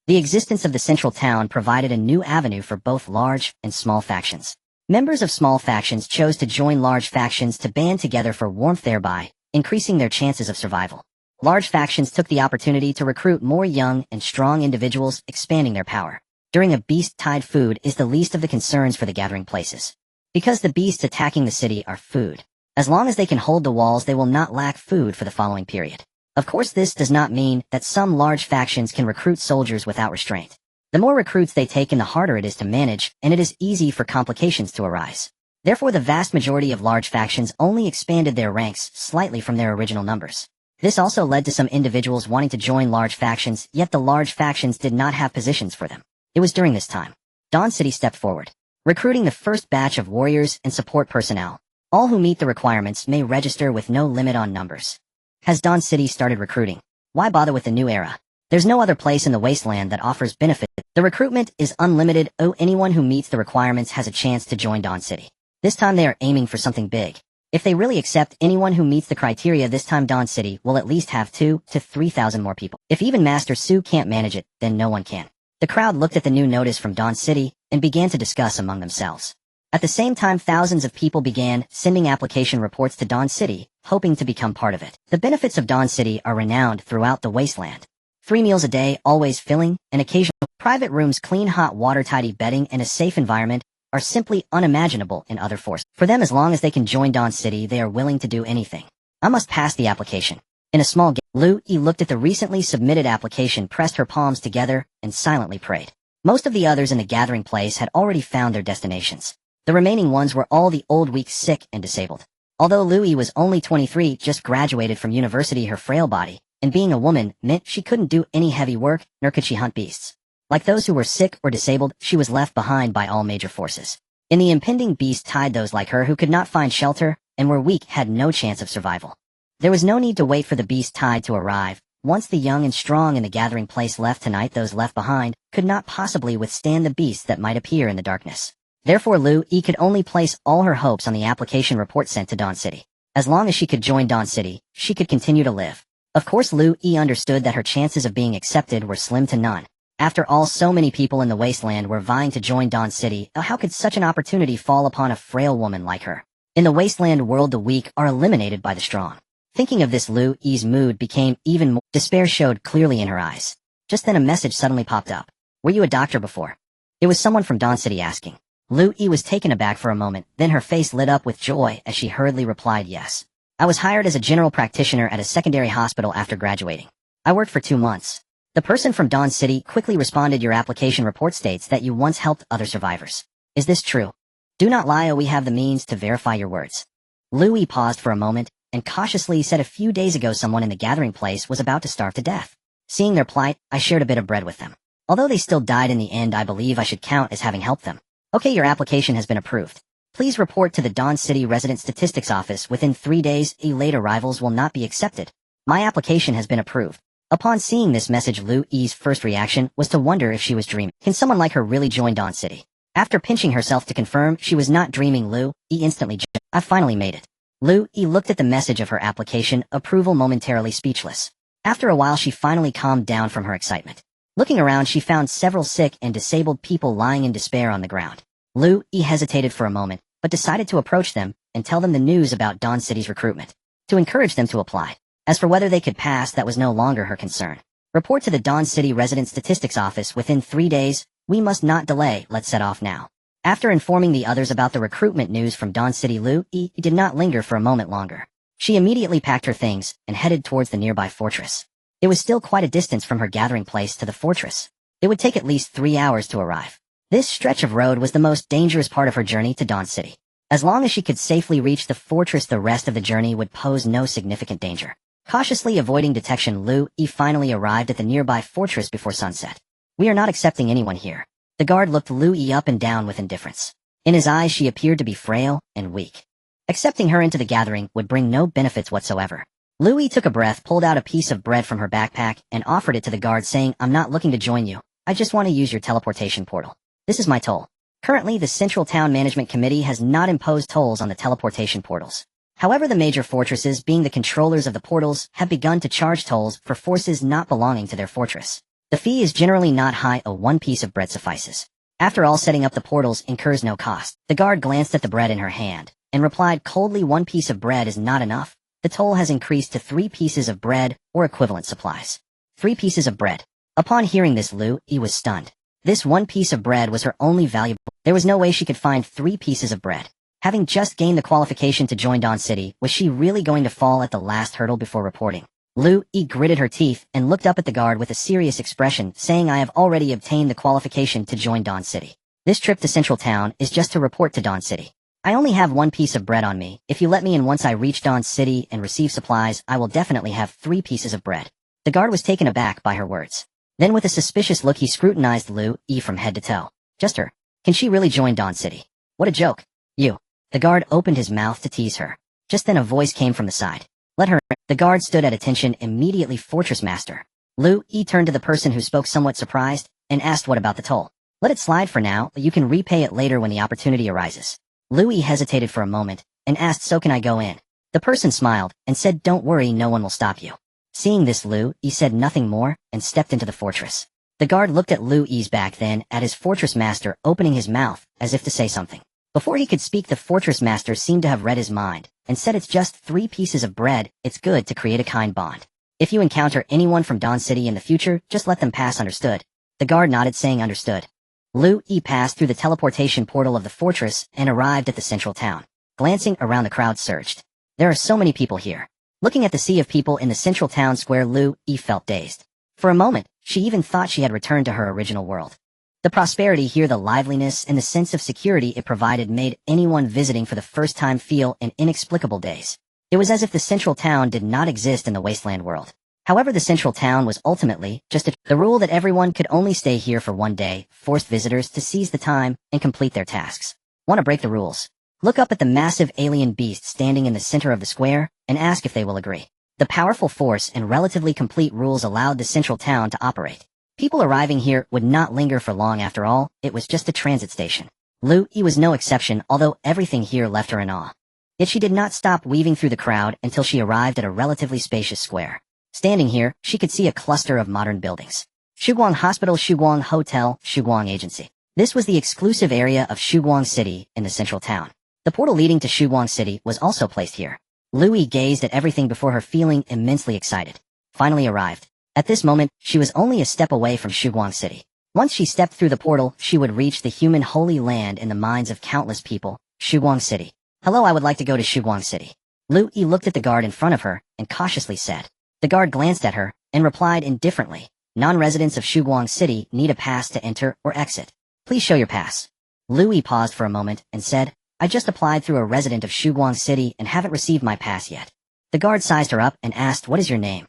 The existence of the central town provided a new avenue for both large and small factions. Members of small factions chose to join large factions to band together for warmth, thereby increasing their chances of survival. Large factions took the opportunity to recruit more young and strong individuals, expanding their power. During a beast tide, food is the least of the concerns for the gathering places. Because the beasts attacking the city are food. As long as they can hold the walls, they will not lack food for the following period. Of course, this does not mean that some large factions can recruit soldiers without restraint. The more recruits they take in, the harder it is to manage, and it is easy for complications to arise. Therefore, the vast majority of large factions only expanded their ranks slightly from their original numbers. This also led to some individuals wanting to join large factions, yet the large factions did not have positions for them. It was during this time Dawn City stepped forward, recruiting the first batch of warriors and support personnel. All who meet the requirements may register with no limit on numbers. Has Dawn City started recruiting? Why bother with the new era? There's no other place in the Wasteland that offers benefit. The recruitment is unlimited. Anyone who meets the requirements has a chance to join Dawn City. This time they are aiming for something big. If they really accept anyone who meets the criteria, this time Dawn City will at least have 2,000 to 3,000 more people. If even Master Su can't manage it, then no one can. The crowd looked at the new notice from Dawn City and began to discuss among themselves. At the same time, thousands of people began sending application reports to Dawn City, hoping to become part of it. The benefits of Dawn City are renowned throughout the Wasteland. 3 meals a day, always filling, and occasional private rooms, clean hot water, tidy bedding, and a safe environment are simply unimaginable in other forces. For them, as long as they can join Dawn City, they are willing to do anything. I must pass the application. In a small gate, Lu Yi looked at the recently submitted application, pressed her palms together, and silently prayed. Most of the others in the gathering place had already found their destinations. The remaining ones were all the old, weak, sick, and disabled. Although Lu Yi was only 23, just graduated from university, her frail body, and being a woman, meant she couldn't do any heavy work, nor could she hunt beasts. Like those who were sick or disabled, she was left behind by all major forces. In the impending beast tide, those like her who could not find shelter and were weak had no chance of survival. There was no need to wait for the beast tide to arrive. Once the young and strong in the gathering place left tonight, those left behind could not possibly withstand the beasts that might appear in the darkness. Therefore Lu E could only place all her hopes on the application report sent to Dawn City. As long as she could join Dawn City, she could continue to live. Of course Lu E understood that her chances of being accepted were slim to none. After all, so many people in the Wasteland were vying to join Dawn City. How could such an opportunity fall upon a frail woman like her? In the Wasteland world, the weak are eliminated by the strong. Thinking of this, Lu E's mood became even more. Despair showed clearly in her eyes. Just then a message suddenly popped up. Were you a doctor before? It was someone from Dawn City asking. Lu E was taken aback for a moment, then her face lit up with joy as she hurriedly replied yes. I was hired as a general practitioner at a secondary hospital after graduating. I worked for 2 months. The person from Dawn City quickly responded, your application report states that you once helped other survivors. Is this true? Do not lie, or we have the means to verify your words. Lu E paused for a moment and cautiously said, a few days ago someone in the gathering place was about to starve to death. Seeing their plight, I shared a bit of bread with them. Although they still died in the end, I believe I should count as having helped them. Okay, your application has been approved. Please report to the Dawn City Resident Statistics Office within 3 days. Late arrivals will not be accepted. My application has been approved. Upon seeing this message, Lu E's first reaction was to wonder if she was dreaming. Can someone like her really join Dawn City? After pinching herself to confirm she was not dreaming, Lu E instantly jumped. I finally made it. Lu E looked at the message of her application, approval momentarily speechless. After a while she finally calmed down from her excitement. Looking around, she found several sick and disabled people lying in despair on the ground. Lu E hesitated for a moment, but decided to approach them and tell them the news about Dawn City's recruitment, to encourage them to apply. As for whether they could pass, that was no longer her concern. Report to the Dawn City Resident Statistics Office within 3 days. We must not delay. Let's set off now. After informing the others about the recruitment news from Dawn City, Lu E did not linger for a moment longer. She immediately packed her things and headed towards the nearby fortress. It was still quite a distance from her gathering place to the fortress. It would take at least 3 hours to arrive. This stretch of road was the most dangerous part of her journey to Dawn City. As long as she could safely reach the fortress, the rest of the journey would pose no significant danger. Cautiously avoiding detection, Lu E finally arrived at the nearby fortress before sunset. We are not accepting anyone here. The guard looked Lu E up and down with indifference. In his eyes she appeared to be frail and weak. Accepting her into the gathering would bring no benefits whatsoever. Lu E took a breath, pulled out a piece of bread from her backpack, and offered it to the guard, saying, I'm not looking to join you. I just want to use your teleportation portal. This is my toll. Currently, the Central Town Management Committee has not imposed tolls on the teleportation portals. However, the major fortresses, being the controllers of the portals, have begun to charge tolls for forces not belonging to their fortress. The fee is generally not high. 1 piece of bread suffices. After all, setting up the portals incurs no cost. The guard glanced at the bread in her hand and replied coldly, 1 piece of bread is not enough. The toll has increased to 3 pieces of bread or equivalent supplies. 3 pieces of bread. Upon hearing this, Lu E was stunned. This 1 piece of bread was her only valuable. There was no way she could find 3 pieces of bread. Having just gained the qualification to join Dawn City, was she really going to fall at the last hurdle before reporting? Lu E gritted her teeth and looked up at the guard with a serious expression, saying, I have already obtained the qualification to join Dawn City. This trip to Central Town is just to report to Dawn City. I only have 1 piece of bread on me. If you let me in once I reach Dawn City and receive supplies, I will definitely have 3 pieces of bread. The guard was taken aback by her words. Then with a suspicious look he scrutinized Lu E from head to toe. Just her. Can she really join Dawn City? What a joke. You. The guard opened his mouth to tease her. Just then a voice came from the side. Let her in. The guard stood at attention immediately. Fortress Master. Lu E turned to the person who spoke somewhat surprised and asked, what about the toll? Let it slide for now, but you can repay it later when the opportunity arises. Lu E hesitated for a moment and asked, so can I go in? The person smiled and said, don't worry, no one will stop you. Seeing this, Lu E said nothing more and stepped into the fortress. The guard looked at Lu E's back, then at his Fortress Master, opening his mouth as if to say something. Before he could speak, the Fortress Master seemed to have read his mind and said, it's just 3 pieces of bread. It's good to create a kind bond. If you encounter anyone from Dawn City in the future, just let them pass. Understood? The guard nodded, saying understood. Lu E passed through the teleportation portal of the fortress and arrived at the central town. Glancing around, the crowd surged. There are so many people here. Looking at the sea of people in the central town square, Lu E felt dazed. For a moment, she even thought she had returned to her original world. The prosperity here, the liveliness, and the sense of security it provided made anyone visiting for the first time feel an inexplicable daze. It was as if the central town did not exist in the Wasteland world. However, the central town was ultimately just the rule that everyone could only stay here for 1 day, forced visitors to seize the time and complete their tasks. Want to break the rules? Look up at the massive alien beast standing in the center of the square and ask if they will agree. The powerful force and relatively complete rules allowed the central town to operate. People arriving here would not linger for long after all, it was just a transit station. Lu Yi was no exception, although everything here left her in awe. Yet she did not stop weaving through the crowd until she arrived at a relatively spacious square. Standing here, she could see a cluster of modern buildings. Shuguang Hospital, Shuguang Hotel, Shuguang Agency. This was the exclusive area of Shuguang City in the central town. The portal leading to Shuguang City was also placed here. Lu Yi gazed at everything before her, feeling immensely excited. Finally arrived. At this moment, she was only a step away from Shuguang City. Once she stepped through the portal, she would reach the human holy land in the minds of countless people, Shuguang City. Hello, I would like to go to Shuguang City. Lu Yi looked at the guard in front of her and cautiously said. The guard glanced at her and replied indifferently. Non-residents of Shuguang City need a pass to enter or exit. Please show your pass. Lu Yi paused for a moment and said, I just applied through a resident of Shuguang City and haven't received my pass yet. The guard sized her up and asked, what is your name?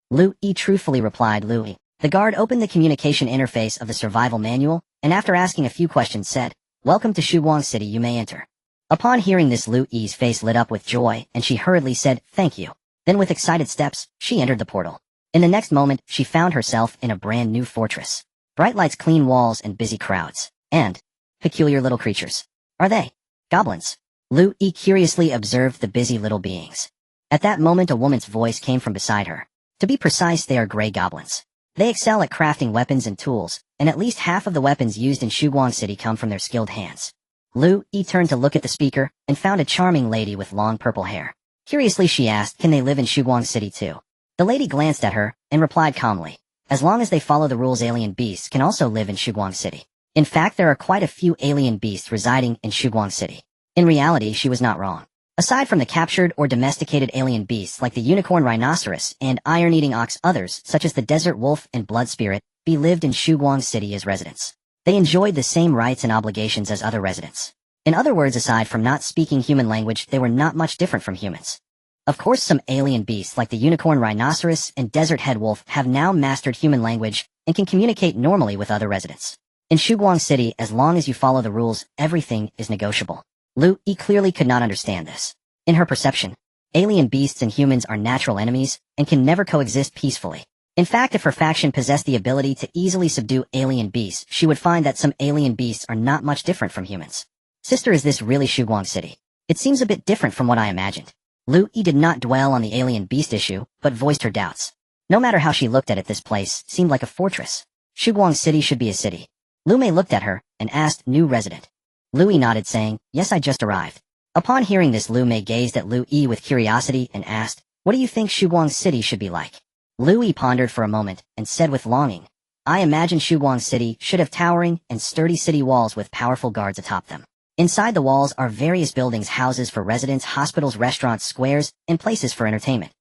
Lu Yi truthfully replied, Lu Yi. The guard opened the communication interface of the survival manual, and after asking a few questions said, Welcome to Shuguang City, you may enter. Upon hearing this, Lu Yi's face lit up with joy, and she hurriedly said, thank you. Then with excited steps, she entered the portal. In the next moment, she found herself in a brand new fortress. Bright lights, clean walls, and busy crowds. And peculiar little creatures. Are they goblins? Lu Yi curiously observed the busy little beings. At that moment, a woman's voice came from beside her. To be precise, they are gray goblins. They excel at crafting weapons and tools, and at least half of the weapons used in Shuguang City come from their skilled hands. Lu Yi turned to look at the speaker and found a charming lady with long purple hair. Curiously, she asked, can they live in Shuguang City too? The lady glanced at her and replied calmly, as long as they follow the rules, alien beasts can also live in Shuguang City. In fact, there are quite a few alien beasts residing in Shuguang City. In reality, she was not wrong. Aside from the captured or domesticated alien beasts like the unicorn rhinoceros and iron-eating ox, others, such as the desert wolf and blood spirit, lived in Shuguang City as residents. They enjoyed the same rights and obligations as other residents. In other words, aside from not speaking human language, they were not much different from humans. Of course, some alien beasts like the unicorn rhinoceros and desert head wolf have now mastered human language and can communicate normally with other residents. In Shuguang City, as long as you follow the rules, everything is negotiable. Lu Yi clearly could not understand this. In her perception, alien beasts and humans are natural enemies and can never coexist peacefully. In fact, if her faction possessed the ability to easily subdue alien beasts, she would find that some alien beasts are not much different from humans. Sister, is this really Shuguang City? It seems a bit different from what I imagined. Lu Yi did not dwell on the alien beast issue, but voiced her doubts. No matter how she looked at it, this place seemed like a fortress. Shuguang City should be a city. Lu Mei looked at her and asked, new resident. Lu Yi nodded, saying, yes, I just arrived. Upon hearing this, Lu Mei gazed at Lu Yi with curiosity and asked, what do you think Shuguang City should be like? Lu Yi pondered for a moment and said with longing, I imagine Shuguang City should have towering and sturdy city walls with powerful guards atop them. Inside the walls are various buildings, houses for residents, hospitals, restaurants, squares, and places for entertainment.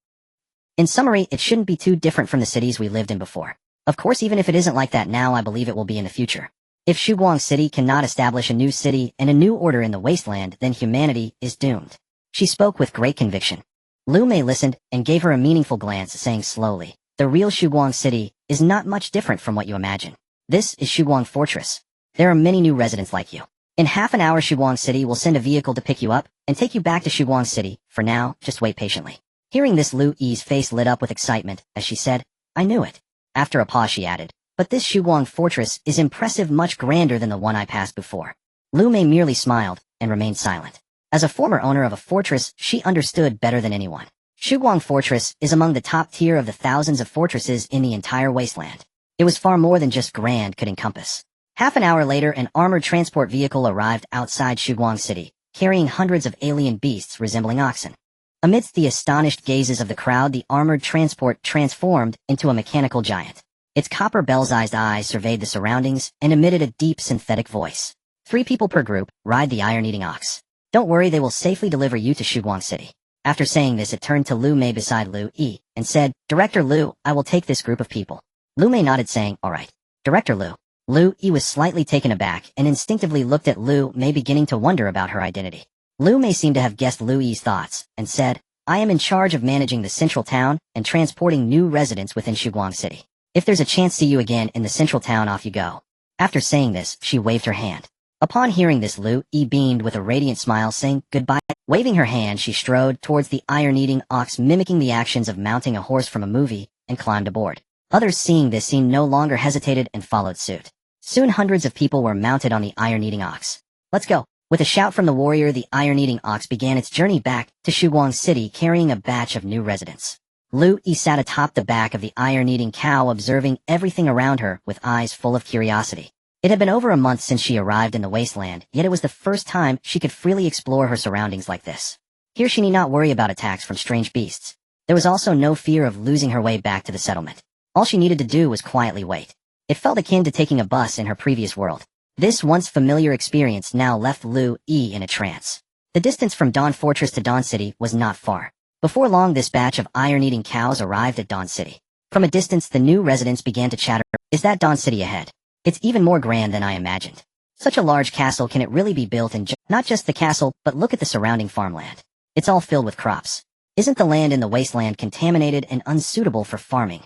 In summary, it shouldn't be too different from the cities we lived in before. Of course, even if it isn't like that now, I believe it will be in the future. If Shuguang City cannot establish a new city and a new order in the Wasteland, then humanity is doomed. She spoke with great conviction. Lu Mei listened and gave her a meaningful glance, saying slowly, the real Shuguang City is not much different from what you imagine. This is Shuguang Fortress. There are many new residents like you. In half an hour, Shuguang City will send a vehicle to pick you up and take you back to Shuguang City. For now, just wait patiently. Hearing this, Lu Yi's face lit up with excitement as she said, I knew it. After a pause, she added, but this Shuguang Fortress is impressive, much grander than the one I passed before. Lu Mei merely smiled and remained silent. As a former owner of a fortress, she understood better than anyone. Shuguang Fortress is among the top tier of the thousands of fortresses in the entire Wasteland. It was far more than just grand could encompass. Half an hour later, an armored transport vehicle arrived outside Shuguang City, carrying hundreds of alien beasts resembling oxen. Amidst the astonished gazes of the crowd, the armored transport transformed into a mechanical giant. Its copper bell-sized eyes surveyed the surroundings and emitted a deep synthetic voice. 3 people per group, ride the iron-eating ox. Don't worry, they will safely deliver you to Shuguang City. After saying this, it turned to Lu Mei beside Lu Yi and said, Director Lu, I will take this group of people. Lu Mei nodded, saying, all right. Director Lu. Lu Yi was slightly taken aback and instinctively looked at Lu Mei, beginning to wonder about her identity. Lu Mei seemed to have guessed Lu Yi's thoughts and said, I am in charge of managing the central town and transporting new residents within Shuguang City. If there's a chance, see you again in the central town, off you go. After saying this, she waved her hand. Upon hearing this, Lu Yi beamed with a radiant smile, saying, goodbye. Waving her hand, she strode towards the iron-eating ox, mimicking the actions of mounting a horse from a movie, and climbed aboard. Others, seeing this scene, no longer hesitated and followed suit. Soon hundreds of people were mounted on the iron-eating ox. Let's go. With a shout from the warrior, the iron-eating ox began its journey back to Shuguang City, carrying a batch of new residents. Lu Yi sat atop the back of the iron-eating cow, observing everything around her with eyes full of curiosity. It had been over a month since she arrived in the Wasteland, yet it was the first time she could freely explore her surroundings like this. Here she need not worry about attacks from strange beasts. There was also no fear of losing her way back to the settlement. All she needed to do was quietly wait. It felt akin to taking a bus in her previous world. This once familiar experience now left Lu Yi in a trance. The distance from Dawn Fortress to Dawn City was not far. Before long, this batch of iron-eating cows arrived at Dawn City. From a distance, the new residents began to chatter. Is that Dawn City ahead? It's even more grand than I imagined. Such a large castle, can it really be built in not just the castle, but look at the surrounding farmland. It's all filled with crops. Isn't the land in the Wasteland contaminated and unsuitable for farming?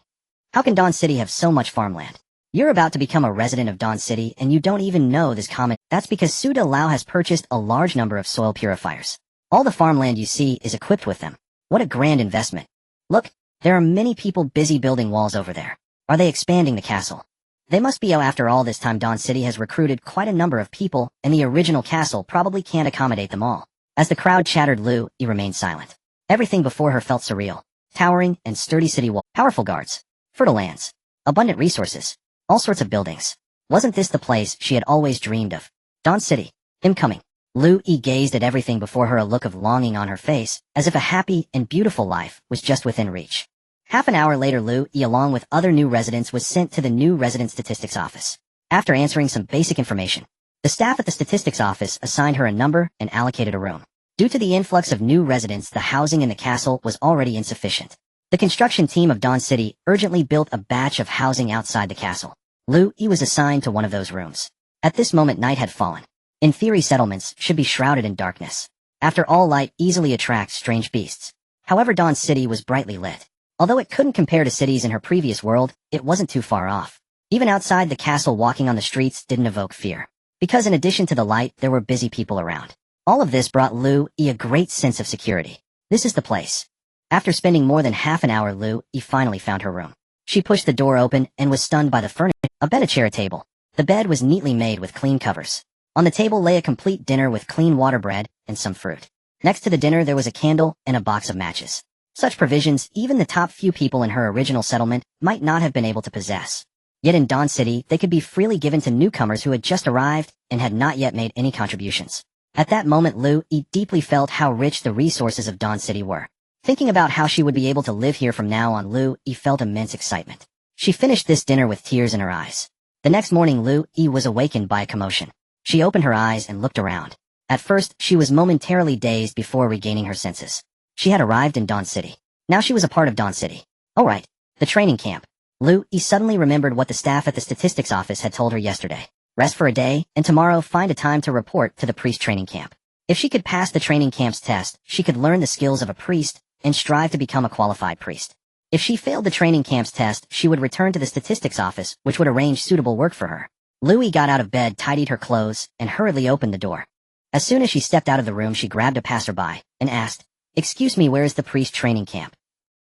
How can Dawn City have so much farmland? You're about to become a resident of Dawn City and you don't even know this comment. That's because Suda Lao has purchased a large number of soil purifiers. All the farmland you see is equipped with them. What a grand investment. Look, there are many people busy building walls over there. Are they expanding the castle? They must be. After all this time, Dawn City has recruited quite a number of people, and the original castle probably can't accommodate them all. As the crowd chattered, Lu Yi remained silent. Everything before her felt surreal. Towering and sturdy city walls, powerful guards, fertile lands, abundant resources, all sorts of buildings. Wasn't this the place she had always dreamed of? Dawn City. Him coming. Lu Yi gazed at everything before her, a look of longing on her face, as if a happy and beautiful life was just within reach. Half an hour later, Lu Yi, along with other new residents, was sent to the new resident statistics office. After answering some basic information, the staff at the statistics office assigned her a number and allocated a room. Due to the influx of new residents, the housing in the castle was already insufficient. The construction team of Dawn City urgently built a batch of housing outside the castle. Lu Yi was assigned to one of those rooms. At this moment, night had fallen. In theory, settlements should be shrouded in darkness. After all, light easily attracts strange beasts. However, Dawn City was brightly lit. Although it couldn't compare to cities in her previous world, it wasn't too far off. Even outside the castle, walking on the streets didn't evoke fear. Because in addition to the light, there were busy people around. All of this brought Lu Yi a great sense of security. This is the place. After spending more than half an hour, Lu Yi finally found her room. She pushed the door open and was stunned by the furniture. A bed, a chair, a table. The bed was neatly made with clean covers. On the table lay a complete dinner with clean water, bread, and some fruit. Next to the dinner there was a candle and a box of matches. Such provisions even the top few people in her original settlement might not have been able to possess. Yet in Dawn City, they could be freely given to newcomers who had just arrived and had not yet made any contributions. At that moment, Lu Yi deeply felt how rich the resources of Dawn City were. Thinking about how she would be able to live here from now on, Lu Yi felt immense excitement. She finished this dinner with tears in her eyes. The next morning, Lu Yi was awakened by a commotion. She opened her eyes and looked around. At first, she was momentarily dazed before regaining her senses. She had arrived in Dawn City. Now she was a part of Dawn City. Oh right, the training camp. Lu Yi suddenly remembered what the staff at the statistics office had told her yesterday. Rest for a day, and tomorrow find a time to report to the priest training camp. If she could pass the training camp's test, she could learn the skills of a priest and strive to become a qualified priest. If she failed the training camp's test, she would return to the statistics office, which would arrange suitable work for her. Lu Yi got out of bed, tidied her clothes, and hurriedly opened the door. As soon as she stepped out of the room, she grabbed a passerby and asked, "Excuse me, where is the priest training camp?"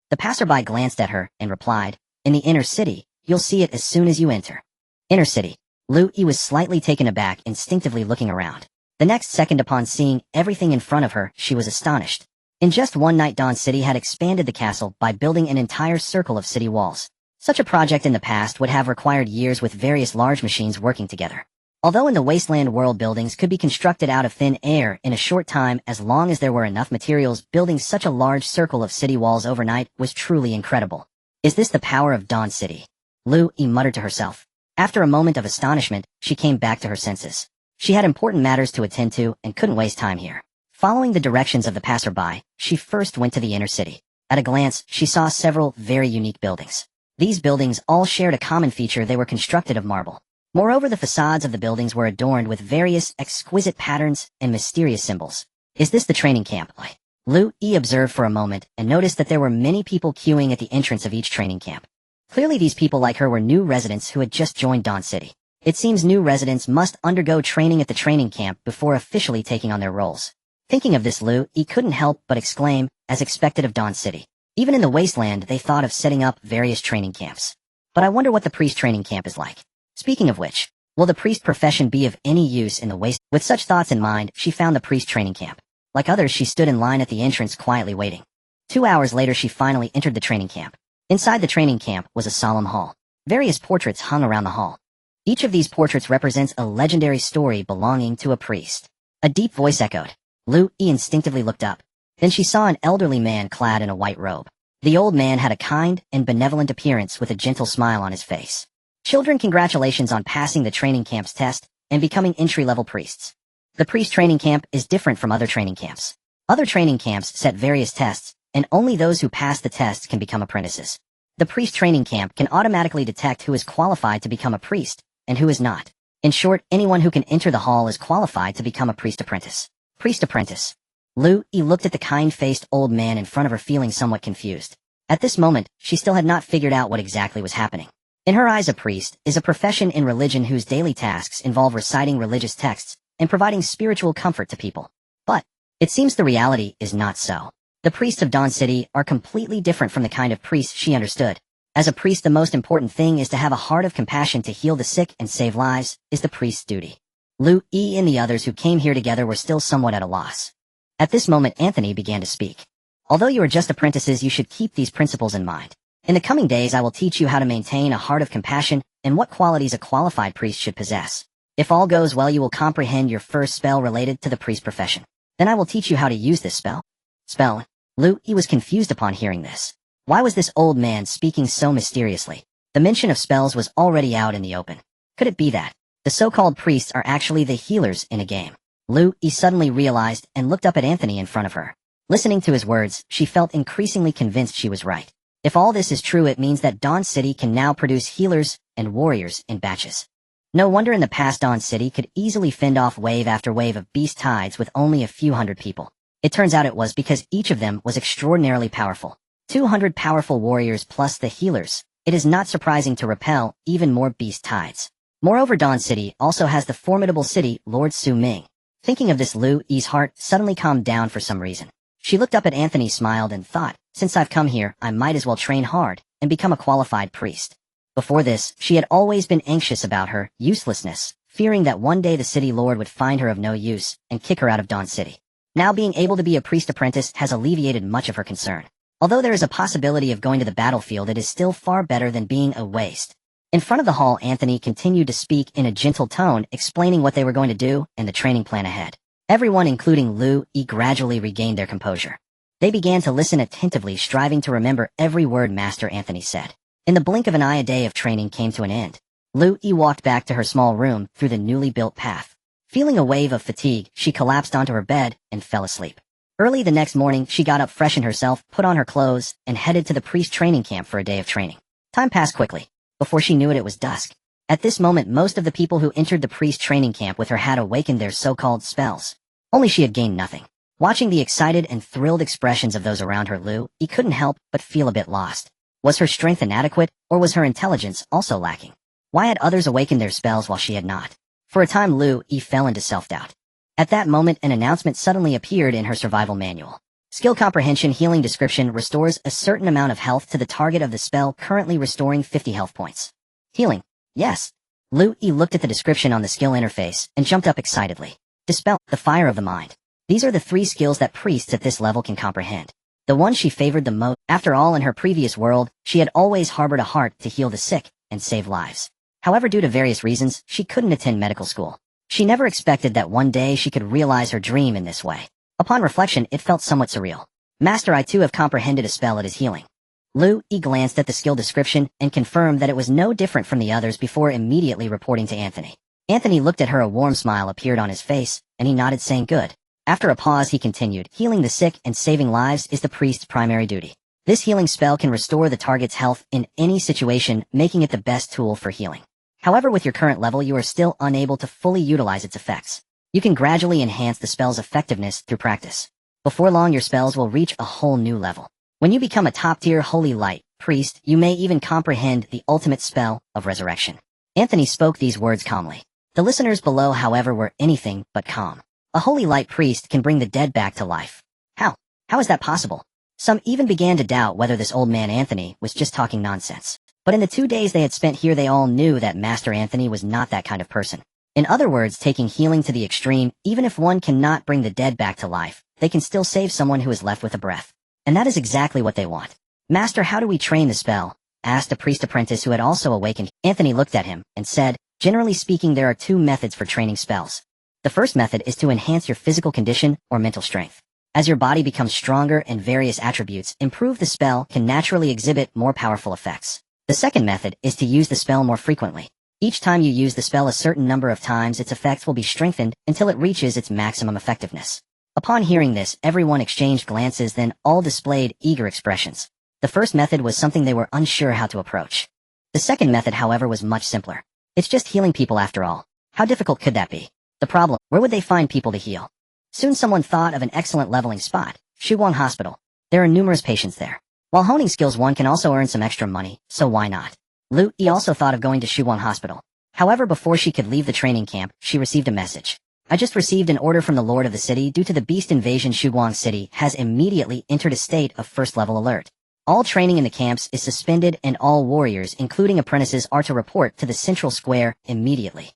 The passerby glanced at her and replied, "In the inner city. You'll see it as soon as you enter." Inner city. Lu Yi was slightly taken aback, instinctively looking around. The next second, upon seeing everything in front of her, she was astonished. In just one night, Dawn City had expanded the castle by building an entire circle of city walls. Such a project in the past would have required years with various large machines working together. Although in the Wasteland world buildings could be constructed out of thin air in a short time as long as there were enough materials, building such a large circle of city walls overnight was truly incredible. Is this the power of Dawn City? Lu Yi muttered to herself. After a moment of astonishment, she came back to her senses. She had important matters to attend to and couldn't waste time here. Following the directions of the passerby, she first went to the inner city. At a glance, she saw several very unique buildings. These buildings all shared a common feature: they were constructed of marble. Moreover, the facades of the buildings were adorned with various exquisite patterns and mysterious symbols. Is this the training camp? Lu Yi observed for a moment and noticed that there were many people queuing at the entrance of each training camp. Clearly these people, like her, were new residents who had just joined Dawn City. It seems new residents must undergo training at the training camp before officially taking on their roles. Thinking of this, He couldn't help but exclaim, as expected of Dawn City. Even in the Wasteland, they thought of setting up various training camps. But I wonder what the priest training camp is like. Speaking of which, will the priest profession be of any use in the Waste? With such thoughts in mind, she found the priest training camp. Like others, she stood in line at the entrance quietly waiting. 2 hours later, she finally entered the training camp. Inside the training camp was a solemn hall. Various portraits hung around the hall. Each of these portraits represents a legendary story belonging to a priest. A deep voice echoed. He instinctively looked up. Then she saw an elderly man clad in a white robe. The old man had a kind and benevolent appearance with a gentle smile on his face. Children, congratulations on passing the training camp's test and becoming entry-level priests. The priest training camp is different from other training camps. Other training camps set various tests, and only those who pass the tests can become apprentices. The priest training camp can automatically detect who is qualified to become a priest and who is not. In short, anyone who can enter the hall is qualified to become a priest apprentice. Priest apprentice. He looked at the kind-faced old man in front of her, feeling somewhat confused. At this moment, she still had not figured out what exactly was happening. In her eyes, a priest is a profession in religion whose daily tasks involve reciting religious texts and providing spiritual comfort to people. But it seems the reality is not so. The priests of Dawn City are completely different from the kind of priests she understood. As a priest, the most important thing is to have a heart of compassion to heal the sick and save lives, is the priest's duty. He and the others who came here together were still somewhat at a loss. At this moment, Anthony began to speak. Although you are just apprentices, you should keep these principles in mind. In the coming days, I will teach you how to maintain a heart of compassion and what qualities a qualified priest should possess. If all goes well, you will comprehend your first spell related to the priest profession. Then I will teach you how to use this spell. Spell? He was confused upon hearing this. Why was this old man speaking so mysteriously? The mention of spells was already out in the open. Could it be that the so-called priests are actually the healers in a game? He suddenly realized and looked up at Anthony in front of her. Listening to his words, she felt increasingly convinced she was right. If all this is true, it means that Dawn City can now produce healers and warriors in batches. No wonder in the past Dawn City could easily fend off wave after wave of beast tides with only a few hundred people. It turns out it was because each of them was extraordinarily powerful. 200 powerful warriors plus the healers. It is not surprising to repel even more beast tides. Moreover, Dawn City also has the formidable city Lord Su Ming. Thinking of this, He's heart suddenly calmed down for some reason. She looked up at Anthony, smiled, and thought, since I've come here, I might as well train hard and become a qualified priest. Before this, she had always been anxious about her uselessness, fearing that one day the city lord would find her of no use and kick her out of Dawn City. Now being able to be a priest apprentice has alleviated much of her concern. Although there is a possibility of going to the battlefield, it is still far better than being a waste. In front of the hall, Anthony continued to speak in a gentle tone, explaining what they were going to do and the training plan ahead. Everyone, including gradually regained their composure. They began to listen attentively, striving to remember every word Master Anthony said. In the blink of an eye, a day of training came to an end. Walked back to her small room through the newly built path. Feeling a wave of fatigue, she collapsed onto her bed and fell asleep. Early the next morning, she got up, freshened herself, put on her clothes, and headed to the priest training camp for a day of training. Time passed quickly. Before she knew it, it was dusk. At this moment, most of the people who entered the priest training camp with her had awakened their so-called spells. Only she had gained nothing. Watching the excited and thrilled expressions of those around her, he couldn't help but feel a bit lost. Was her strength inadequate, or was her intelligence also lacking? Why had others awakened their spells while she had not? For a time, he fell into self-doubt. At that moment, an announcement suddenly appeared in her survival manual. Skill comprehension healing description restores a certain amount of health to the target of the spell, currently restoring 50 health points. Healing. Yes. He looked at the description on the skill interface and jumped up excitedly. Dispel the fire of the mind. These are the 3 skills that priests at this level can comprehend. The one she favored the most. After all, in her previous world, she had always harbored a heart to heal the sick and save lives. However, due to various reasons, she couldn't attend medical school. She never expected that one day she could realize her dream in this way. Upon reflection, it felt somewhat surreal. Master, I too have comprehended a spell that is healing. He glanced at the skill description and confirmed that it was no different from the others before immediately reporting to Anthony. Anthony looked at her, a warm smile appeared on his face, and he nodded, saying good. After a pause, he continued, healing the sick and saving lives is the priest's primary duty. This healing spell can restore the target's health in any situation, making it the best tool for healing. However, with your current level, you are still unable to fully utilize its effects. You can gradually enhance the spell's effectiveness through practice. Before long, your spells will reach a whole new level. When you become a top-tier holy light priest, you may even comprehend the ultimate spell of resurrection. Anthony spoke these words calmly. The listeners below, however, were anything but calm. A holy light priest can bring the dead back to life. How? How is that possible? Some even began to doubt whether this old man Anthony was just talking nonsense. But in the 2 days they had spent here they all knew that Master Anthony was not that kind of person. In other words, taking healing to the extreme, even if one cannot bring the dead back to life, they can still save someone who is left with a breath. And that is exactly what they want. Master, how do we train the spell? Asked a priest apprentice who had also awakened. Anthony looked at him and said, generally speaking, there are 2 methods for training spells. The first method is to enhance your physical condition or mental strength. As your body becomes stronger and various attributes improve, the spell can naturally exhibit more powerful effects. The second method is to use the spell more frequently. Each time you use the spell a certain number of times, its effects will be strengthened until it reaches its maximum effectiveness. Upon hearing this, everyone exchanged glances, then all displayed eager expressions. The first method was something they were unsure how to approach. The second method, however, was much simpler. It's just healing people after all. How difficult could that be? The problem, where would they find people to heal? Soon someone thought of an excellent leveling spot, Shuguang Hospital. There are numerous patients there. While honing skills, one can also earn some extra money, so why not? Lu Yi also thought of going to Shuguang Hospital. However, before she could leave the training camp, she received a message. I just received an order from the Lord of the City. Due to the beast invasion, Shuguang City has immediately entered a state of first-level alert. All training in the camps is suspended and all warriors, including apprentices, are to report to the central square immediately.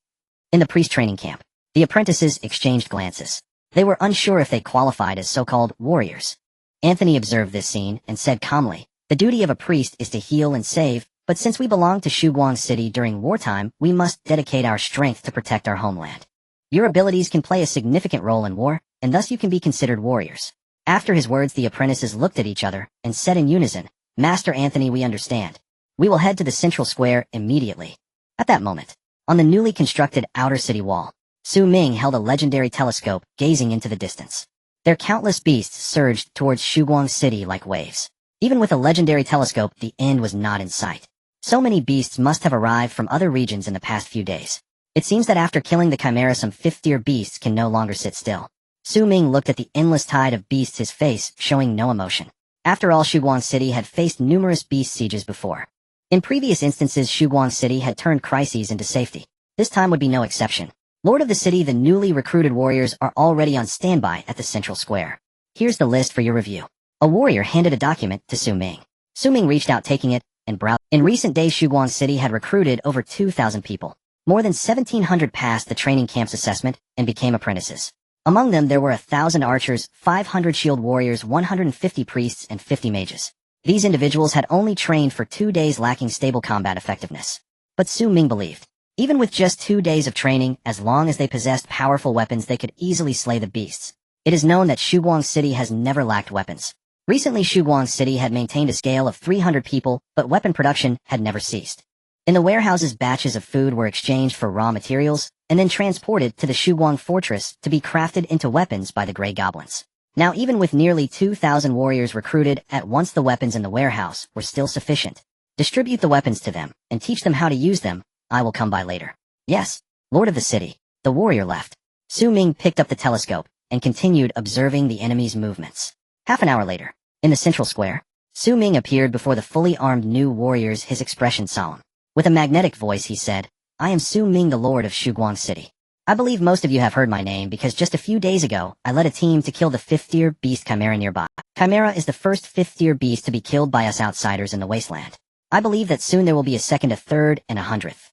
In the priest training camp, the apprentices exchanged glances. They were unsure if they qualified as so-called warriors. Anthony observed this scene and said calmly, the duty of a priest is to heal and save, but since we belong to Shuguang City during wartime, we must dedicate our strength to protect our homeland. Your abilities can play a significant role in war, and thus you can be considered warriors. After his words, the apprentices looked at each other and said in unison, Master Anthony, we understand. We will head to the central square immediately. At that moment, on the newly constructed outer city wall, Ming held a legendary telescope, gazing into the distance. Their countless beasts surged towards Shuguang City like waves. Even with a legendary telescope, the end was not in sight. So many beasts must have arrived from other regions in the past few days. It seems that after killing the chimera, some 5th-tier beasts can no longer sit still. Ming looked at the endless tide of beasts, his face showing no emotion. After all, Shuguang City had faced numerous beast sieges before. In previous instances, Shuguang City had turned crises into safety. This time would be no exception. Lord of the City, the newly recruited warriors are already on standby at the central square. Here's the list for your review. A warrior handed a document to Ming. Ming reached out, taking it, and browsed. In recent days, Shuguang City had recruited over 2,000 people. More than 1,700 passed the training camp's assessment and became apprentices. Among them, there were 1,000 archers, 500 shield warriors, 150 priests, and 50 mages. These individuals had only trained for 2 days, lacking stable combat effectiveness. But Ming believed, even with just 2 days of training, as long as they possessed powerful weapons, they could easily slay the beasts. It is known that Shuguang City has never lacked weapons. Recently, Shuguang City had maintained a scale of 300 people, but weapon production had never ceased. In the warehouses, batches of food were exchanged for raw materials, and then transported to the Shuguang Fortress to be crafted into weapons by the Grey Goblins. Now, even with nearly 2,000 warriors recruited at once, the weapons in the warehouse were still sufficient. Distribute the weapons to them, and teach them how to use them. I will come by later. Yes, Lord of the City. The warrior left. Ming picked up the telescope and continued observing the enemy's movements. Half an hour later, in the central square, Ming appeared before the fully armed new warriors, his expression solemn. With a magnetic voice, he said, I am Ming, the Lord of Shuguang City. I believe most of you have heard my name because just a few days ago, I led a team to kill the 5th-tier beast Chimera nearby. Chimera is the first 5th-tier beast to be killed by us outsiders in the Wasteland. I believe that soon there will be a 2nd, a 3rd, and a 100th.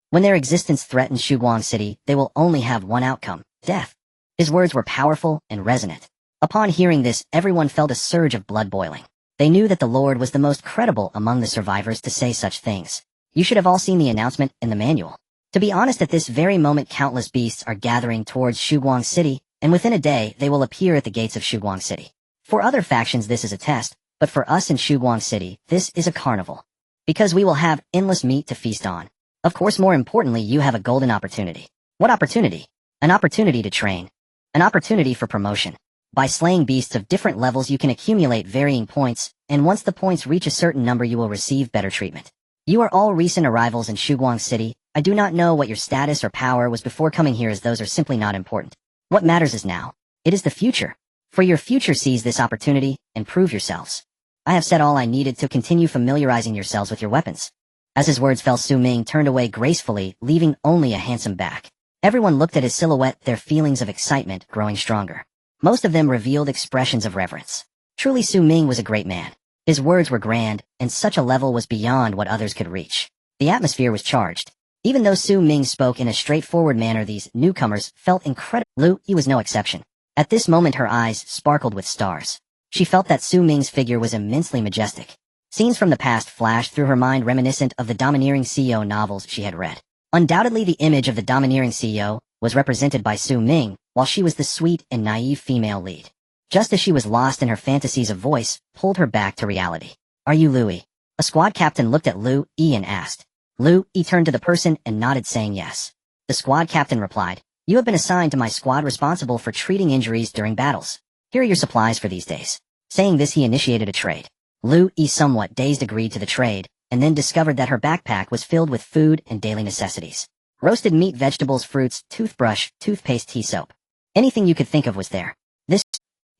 When their existence threatens Shuguang City, they will only have one outcome, death. His words were powerful and resonant. Upon hearing this, everyone felt a surge of blood boiling. They knew that the Lord was the most credible among the survivors to say such things. You should have all seen the announcement in the manual. To be honest, at this very moment, countless beasts are gathering towards Shuguang City, and within a day, they will appear at the gates of Shuguang City. For other factions, this is a test, but for us in Shuguang City, this is a carnival. Because we will have endless meat to feast on. Of course, more importantly, you have a golden opportunity. What opportunity? An opportunity to train. An opportunity for promotion. By slaying beasts of different levels, you can accumulate varying points, and once the points reach a certain number, you will receive better treatment. You are all recent arrivals in Shuguang City. I do not know what your status or power was before coming here, as those are simply not important. What matters is now. It is the future. For your future, seize this opportunity and prove yourselves. I have said all I needed to continue familiarizing yourselves with your weapons. As his words fell, Ming turned away gracefully, leaving only a handsome back. Everyone looked at his silhouette, their feelings of excitement growing stronger. Most of them revealed expressions of reverence. Truly, Ming was a great man. His words were grand, and such a level was beyond what others could reach. The atmosphere was charged. Even though Ming spoke in a straightforward manner, these newcomers felt incredible. Lu Yi was no exception. At this moment her eyes sparkled with stars. She felt that Ming's figure was immensely majestic. Scenes from the past flashed through her mind reminiscent of the domineering CEO novels she had read. Undoubtedly the image of the domineering CEO was represented by Ming, while she was the sweet and naive female lead. Just as she was lost in her fantasies, a voice pulled her back to reality. "Are you Lu Yi?" A squad captain looked at Lu Yi and asked. Lu Yi turned to the person and nodded, saying yes. The squad captain replied, "You have been assigned to my squad, responsible for treating injuries during battles. Here are your supplies for these days." Saying this, he initiated a trade. Lu Yi, somewhat dazed, agreed to the trade, and then discovered that her backpack was filled with food and daily necessities. Roasted meat, vegetables, fruits, toothbrush, toothpaste, tea, soap. Anything you could think of was there. "This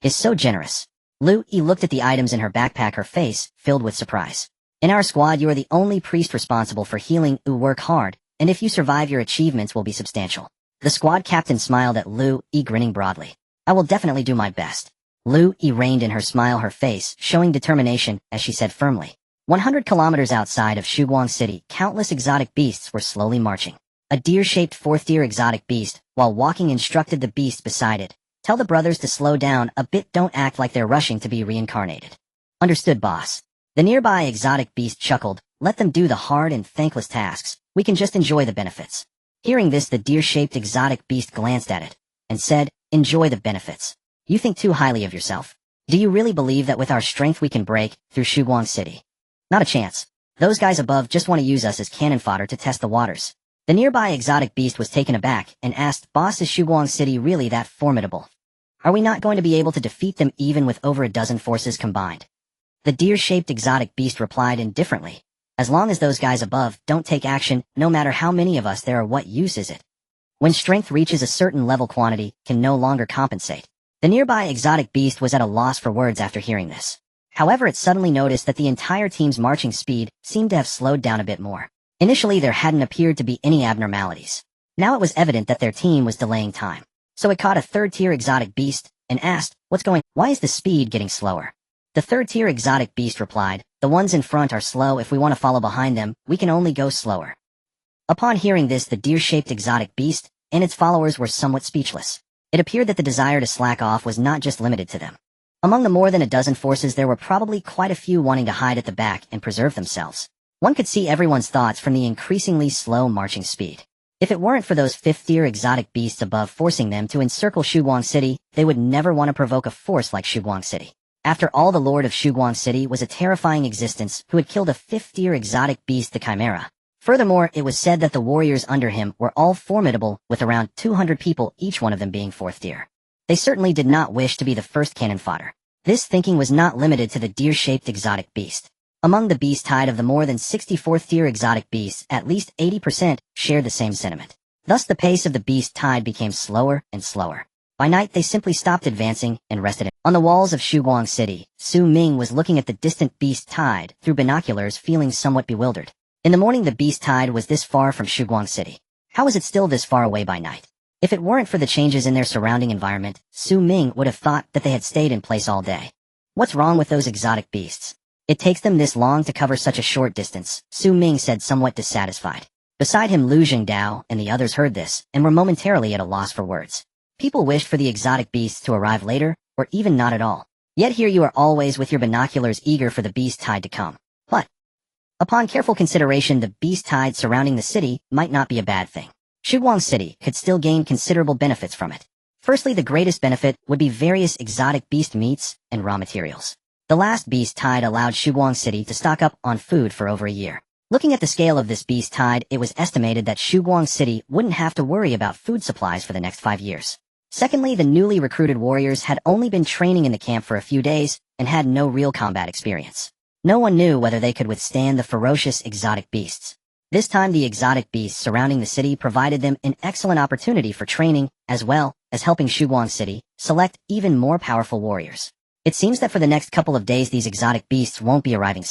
is so generous." Lu Yi looked at the items in her backpack, her face filled with surprise. "In our squad, you are the only priest responsible for healing. Work hard, and if you survive, your achievements will be substantial." The squad captain smiled at Lu Yi, grinning broadly. "I will definitely do my best." Lu Yi reined in her smile, her face showing determination as she said firmly. 100 kilometers outside of Shuguang City, countless exotic beasts were slowly marching. A deer-shaped fourth-tier exotic beast, while walking, instructed the beast beside it. "Tell the brothers to slow down a bit, don't act like they're rushing to be reincarnated." "Understood, boss." The nearby exotic beast chuckled. "Let them do the hard and thankless tasks. We can just enjoy the benefits." Hearing this, the deer-shaped exotic beast glanced at it and said, "Enjoy the benefits? You think too highly of yourself. Do you really believe that with our strength we can break through Shuguang City? Not a chance. Those guys above just want to use us as cannon fodder to test the waters." The nearby exotic beast was taken aback and asked, "Boss, is Shuguang City really that formidable? Are we not going to be able to defeat them even with over a dozen forces combined?" The deer-shaped exotic beast replied indifferently, "As long as those guys above don't take action, no matter how many of us there are, what use is it? When strength reaches a certain level, quantity can no longer compensate." The nearby exotic beast was at a loss for words after hearing this. However, it suddenly noticed that the entire team's marching speed seemed to have slowed down a bit more. Initially, there hadn't appeared to be any abnormalities. Now it was evident that their team was delaying time. So it caught a third-tier exotic beast and asked, "Why is the speed getting slower?" The third-tier exotic beast replied, "The ones in front are slow. If we want to follow behind them, we can only go slower." Upon hearing this, the deer-shaped exotic beast and its followers were somewhat speechless. It appeared that the desire to slack off was not just limited to them. Among the more than a dozen forces, there were probably quite a few wanting to hide at the back and preserve themselves. One could see everyone's thoughts from the increasingly slow marching speed. If it weren't for those fifth-tier exotic beasts above forcing them to encircle Shuguang City, they would never want to provoke a force like Shuguang City. After all, the Lord of Shuguang City was a terrifying existence who had killed a fifth-tier exotic beast, the Chimera. Furthermore, it was said that the warriors under him were all formidable, with around 200 people, each one of them being fourth tier. They certainly did not wish to be the first cannon fodder. This thinking was not limited to the deer-shaped exotic beast. Among the beast tide of the more than 64th-tier exotic beasts, at least 80% shared the same sentiment. Thus the pace of the beast tide became slower and slower. By night they simply stopped advancing and rested. On the walls of Shuguang City, Ming was looking at the distant beast tide through binoculars, feeling somewhat bewildered. In the morning the beast tide was this far from Shuguang City. How was it still this far away by night? If it weren't for the changes in their surrounding environment, Ming would have thought that they had stayed in place all day. What's wrong with those exotic beasts? It takes them this long to cover such a short distance, Ming said, somewhat dissatisfied. Beside him, Lu Jingdao and the others heard this and were momentarily at a loss for words. People wished for the exotic beasts to arrive later, or even not at all. Yet here you are always with your binoculars, eager for the beast tide to come. But upon careful consideration, the beast tide surrounding the city might not be a bad thing. Shuguang City could still gain considerable benefits from it. Firstly, the greatest benefit would be various exotic beast meats and raw materials. The last beast tide allowed Shuguang City to stock up on food for over a year. Looking at the scale of this beast tide, it was estimated that Shuguang City wouldn't have to worry about food supplies for the next 5 years. Secondly, the newly recruited warriors had only been training in the camp for a few days and had no real combat experience. No one knew whether they could withstand the ferocious exotic beasts. This time the exotic beasts surrounding the city provided them an excellent opportunity for training, as well as helping Shuguang City select even more powerful warriors. It seems that for the next couple of days these exotic beasts won't be arriving.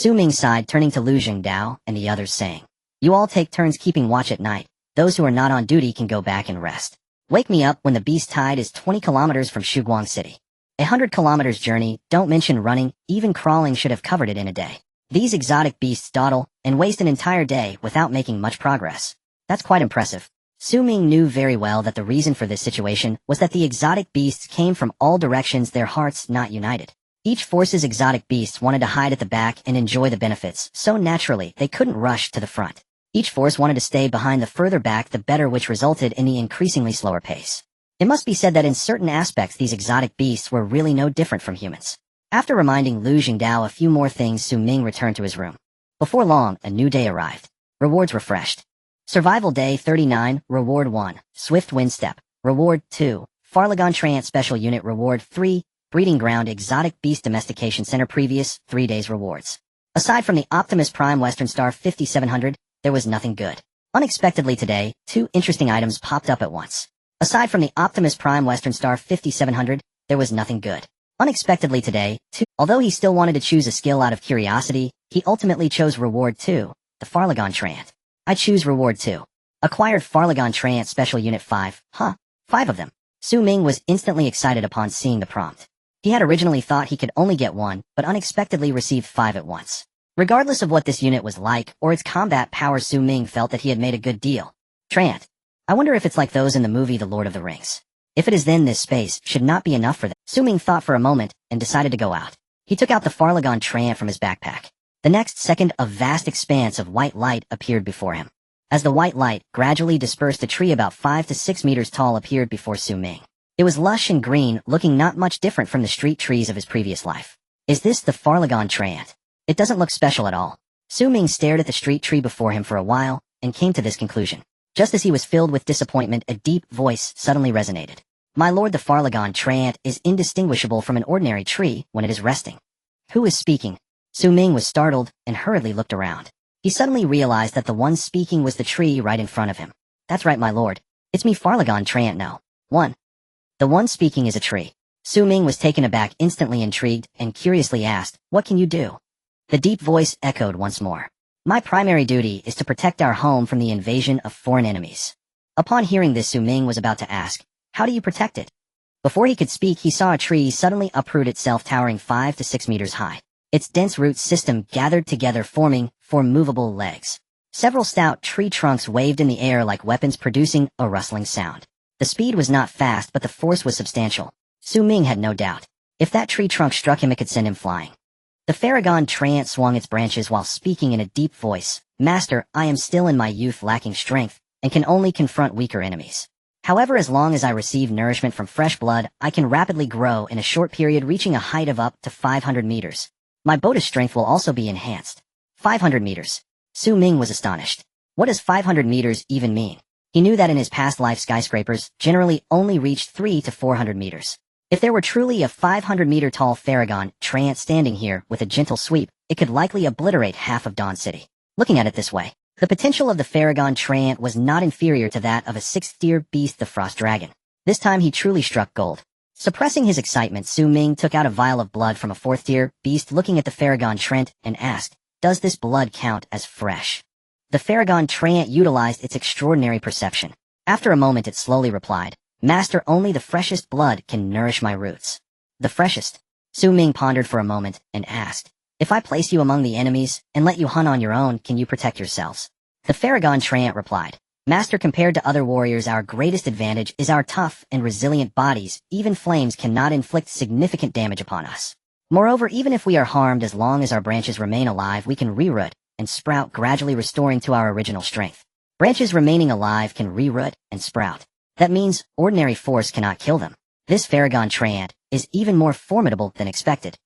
Ming sighed, turning to Lu Jingdao and the others, saying, "You all take turns keeping watch at night. Those who are not on duty can go back and rest. Wake me up when the beast tide is 20 kilometers from Shuguang City. 100 kilometers journey, don't mention running, even crawling should have covered it in a day. These exotic beasts dawdle and waste an entire day without making much progress. That's quite impressive. Ming knew very well that the reason for this situation was that the exotic beasts came from all directions, their hearts not united. Each force's exotic beasts wanted to hide at the back and enjoy the benefits, so naturally they couldn't rush to the front. Each force wanted to stay behind, the further back the better, which resulted in the increasingly slower pace. It must be said that in certain aspects these exotic beasts were really no different from humans. After reminding Lu Jingdao a few more things, Ming returned to his room. Before long, a new day arrived. Rewards refreshed. Survival Day 39, Reward 1, Swift Wind Step, Reward 2, Farlagon Trant Special Unit, Reward 3, Breeding Ground Exotic Beast Domestication Center, previous 3 days rewards. Aside from the Optimus Prime Western Star 5700, there was nothing good. Unexpectedly today, 2 interesting items popped up at once. Aside from the Optimus Prime Western Star 5700, there was nothing good. Unexpectedly today, although he still wanted to choose a skill out of curiosity, he ultimately chose Reward 2, the Farlagon Trant. I choose Reward 2. Acquired Farlagon Trant Special Unit 5, 5 of them. Ming was instantly excited upon seeing the prompt. He had originally thought he could only get 1, but unexpectedly received 5 at once. Regardless of what this unit was like or its combat power, Ming felt that he had made a good deal. Trant. I wonder if it's like those in the movie The Lord of the Rings. If it is, then this space should not be enough for them. Ming thought for a moment and decided to go out. He took out the Farlagon Trant from his backpack. The next second, a vast expanse of white light appeared before him. As the white light gradually dispersed, a tree about 5 to 6 meters tall appeared before Ming. It was lush and green, looking not much different from the street trees of his previous life. Is this the Farlagon Trant? It doesn't look special at all. Ming stared at the street tree before him for a while and came to this conclusion. Just as he was filled with disappointment, a deep voice suddenly resonated. My lord, the Farlagon Trant is indistinguishable from an ordinary tree when it is resting. Who is speaking? Ming was startled and hurriedly looked around. He suddenly realized that the one speaking was the tree right in front of him. That's right, my lord. It's me, Farlagon Trant, no. One. The one speaking is a tree. Ming was taken aback, instantly intrigued, and curiously asked, what can you do? The deep voice echoed once more. My primary duty is to protect our home from the invasion of foreign enemies. Upon hearing this, Ming was about to ask, how do you protect it? Before he could speak, he saw a tree suddenly uproot itself, towering 5 to 6 meters high. Its dense root system gathered together, forming 4 movable legs. Several stout tree trunks waved in the air like weapons, producing a rustling sound. The speed was not fast, but the force was substantial. Ming had no doubt. If that tree trunk struck him, it could send him flying. The Farlagon Trant swung its branches while speaking in a deep voice. Master, I am still in my youth, lacking strength, and can only confront weaker enemies. However, as long as I receive nourishment from fresh blood, I can rapidly grow in a short period, reaching a height of up to 500 meters. My Boda's strength will also be enhanced. 500 meters. Ming was astonished. What does 500 meters even mean? He knew that in his past life skyscrapers generally only reached 3 to 400 meters. If there were truly a 500-meter tall Farlagon Trant standing here with a gentle sweep, it could likely obliterate half of Dawn City. Looking at it this way, the potential of the Farlagon Trant was not inferior to that of a 6th-tier beast, the Frost Dragon. This time he truly struck gold. Suppressing his excitement, Ming took out a vial of blood from a 4th-tier beast, looking at the Farlagon Trant, and asked, does this blood count as fresh? The Farlagon Trant utilized its extraordinary perception. After a moment it slowly replied, Master, only the freshest blood can nourish my roots. The freshest? Ming pondered for a moment and asked, if I place you among the enemies and let you hunt on your own, can you protect yourselves? The Farlagon Trant replied, Master, compared to other warriors, our greatest advantage is our tough and resilient bodies. Even flames cannot inflict significant damage upon us. Moreover, even if we are harmed, as long as our branches remain alive, we can reroot and sprout, gradually restoring to our original strength. Branches remaining alive can reroot and sprout. That means ordinary force cannot kill them. This Farlagon Trant is even more formidable than expected.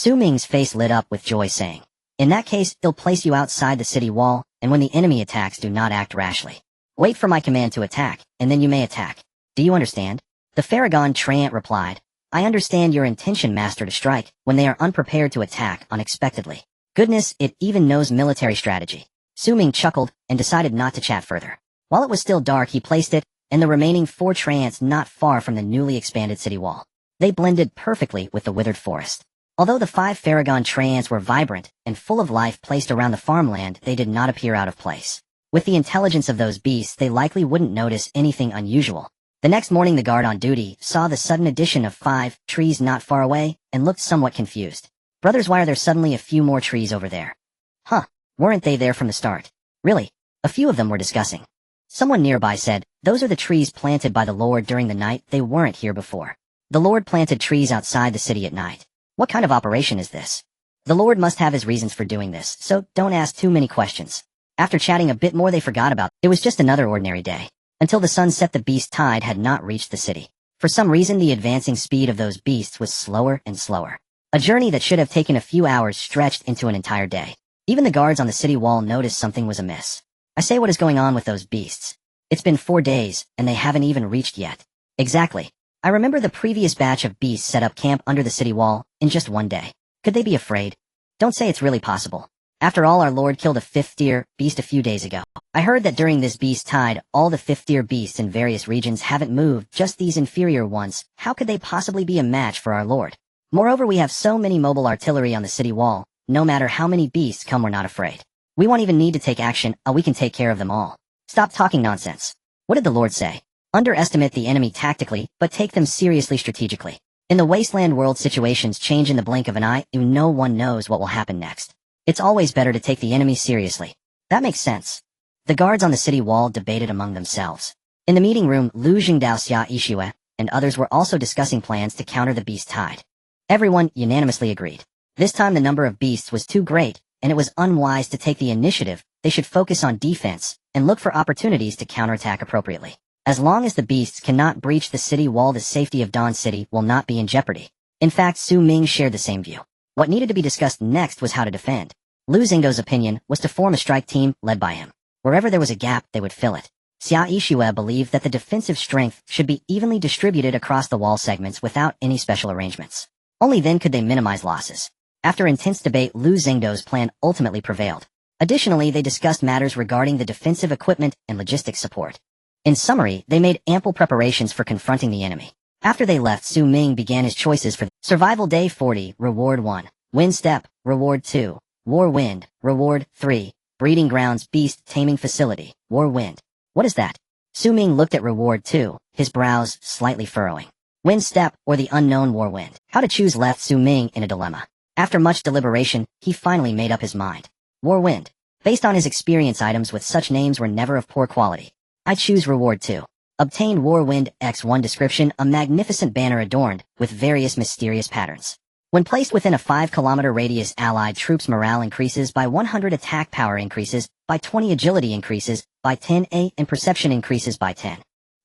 Ming's face lit up with joy, saying, in that case, he'll place you outside the city wall, and when the enemy attacks, do not act rashly. Wait for my command to attack, and then you may attack. Do you understand? The Farlagon Trant replied, I understand your intention, Master, to strike when they are unprepared to attack unexpectedly. Goodness, it even knows military strategy. Ming chuckled and decided not to chat further. While it was still dark, he placed it and the remaining 4 Trants not far from the newly expanded city wall. They blended perfectly with the withered forest. Although the 5 Farlagon Trants were vibrant and full of life placed around the farmland, they did not appear out of place. With the intelligence of those beasts, they likely wouldn't notice anything unusual. The next morning the guard on duty saw the sudden addition of 5 trees not far away and looked somewhat confused. Brothers, why are there suddenly a few more trees over there? Huh, weren't they there from the start? Really? A few of them were discussing. Someone nearby said, those are the trees planted by the Lord during the night. They weren't here before. The Lord planted trees outside the city at night. What kind of operation is this? The Lord must have his reasons for doing this, so don't ask too many questions. After chatting a bit more, they forgot about it. It was just another ordinary day. Until the sun set, the beast tide had not reached the city. For some reason, the advancing speed of those beasts was slower and slower. A journey that should have taken a few hours stretched into an entire day. Even the guards on the city wall noticed something was amiss. I say, what is going on with those beasts? It's been 4 days, and they haven't even reached yet. Exactly. I remember the previous batch of beasts set up camp under the city wall in just 1 day. Could they be afraid? Don't say it's really possible. After all, our Lord killed a 5th tier beast a few days ago. I heard that during this beast tide, all the 5th tier beasts in various regions haven't moved, just these inferior ones. How could they possibly be a match for our Lord? Moreover, we have so many mobile artillery on the city wall. No matter how many beasts come, we're not afraid. We won't even need to take action. We can take care of them all. Stop talking nonsense. What did the Lord say? Underestimate the enemy tactically, but take them seriously strategically. In the Wasteland world, situations change in the blink of an eye, and no one knows what will happen next. It's always better to take the enemy seriously. That makes sense. The guards on the city wall debated among themselves. In the meeting room, Lu Jingdao, Xia Yixue, and others were also discussing plans to counter the beast tide. Everyone unanimously agreed. This time the number of beasts was too great, and it was unwise to take the initiative. They should focus on defense and look for opportunities to counterattack appropriately. As long as the beasts cannot breach the city wall, the safety of Dawn City will not be in jeopardy. In fact, Su Ming shared the same view. What needed to be discussed next was how to defend. Lu Xingdo's opinion was to form a strike team led by him. Wherever there was a gap, they would fill it. Xia Yixue believed that the defensive strength should be evenly distributed across the wall segments without any special arrangements. Only then could they minimize losses. After intense debate, Lu Xingdo's plan ultimately prevailed. Additionally, they discussed matters regarding the defensive equipment and logistics support. In summary, they made ample preparations for confronting the enemy. After they left, Su Ming began his choices for Survival Day 40, Reward 1, Wind Step, Reward 2, War Wind, Reward 3, Breeding Grounds Beast Taming Facility, War Wind. What is that? Su Ming looked at Reward 2, his brows slightly furrowing. Wind Step or the unknown War Wind? How to choose left Su Ming in a dilemma. After much deliberation, he finally made up his mind. War Wind. Based on his experience, items with such names were never of poor quality. I choose Reward 2. Obtained War Wind X1 description, a magnificent banner adorned with various mysterious patterns. When placed within a 5-kilometer radius, allied troops' morale increases by 100, attack power increases by 20, agility increases by 10, and perception increases by 10.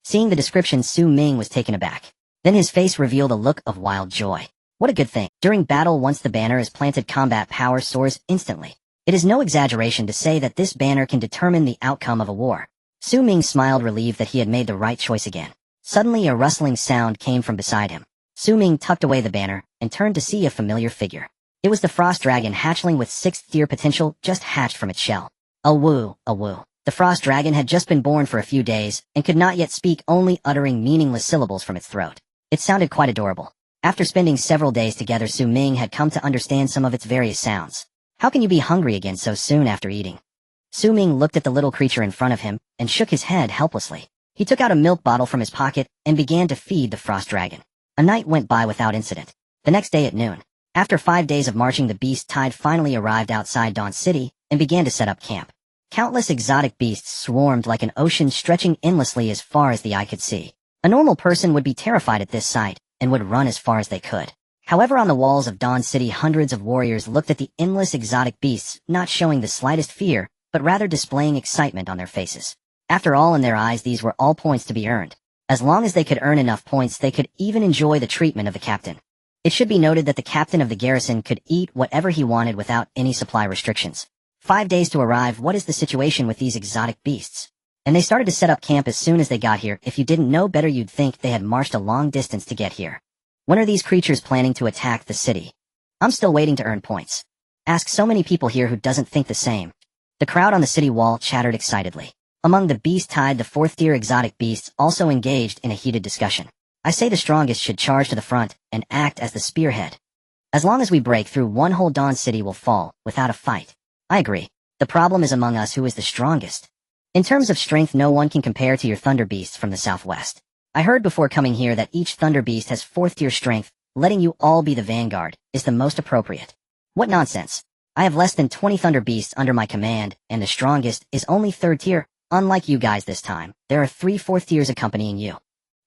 Seeing the description, Su Ming was taken aback. Then his face revealed a look of wild joy. What a good thing. During battle, once the banner is planted, combat power soars instantly. It is no exaggeration to say that this banner can determine the outcome of a war. Su Ming smiled, relieved that he had made the right choice again. Suddenly a rustling sound came from beside him. Su Ming tucked away the banner and turned to see a familiar figure. It was the frost dragon, hatchling with 6th tier potential, just hatched from its shell. A woo, a woo. The frost dragon had just been born for a few days and could not yet speak, only uttering meaningless syllables from its throat. It sounded quite adorable. After spending several days together, Su Ming had come to understand some of its various sounds. How can you be hungry again so soon after eating? Su Ming looked at the little creature in front of him and shook his head helplessly. He took out a milk bottle from his pocket and began to feed the frost dragon. A night went by without incident. The next day at noon, after 5 days of marching, the beast tide finally arrived outside Dawn City and began to set up camp. Countless exotic beasts swarmed like an ocean, stretching endlessly as far as the eye could see. A normal person would be terrified at this sight and would run as far as they could. However, on the walls of Dawn City, hundreds of warriors looked at the endless exotic beasts, not showing the slightest fear, but rather displaying excitement on their faces. After all, in their eyes, these were all points to be earned. As long as they could earn enough points, they could even enjoy the treatment of the captain. It should be noted that the captain of the garrison could eat whatever he wanted without any supply restrictions. 5 days to arrive. What is the situation with these exotic beasts? And they started to set up camp as soon as they got here. If you didn't know better, you'd think they had marched a long distance to get here. When are these creatures planning to attack the city? I'm still waiting to earn points. Ask so many people here who doesn't think the same. The crowd on the city wall chattered excitedly. Among the beast tide, the 4th tier exotic beasts also engaged in a heated discussion. I say the strongest should charge to the front and act as the spearhead. As long as we break through, one whole Dawn City will fall without a fight. I agree. The problem is among us who is the strongest. In terms of strength, no one can compare to your thunder beasts from the southwest. I heard before coming here that each thunder beast has 4th tier strength. Letting you all be the vanguard is the most appropriate. What nonsense. I have less than 20 thunder beasts under my command, and the strongest is only 3rd tier. Unlike you guys this time, there are 3 4th tiers accompanying you.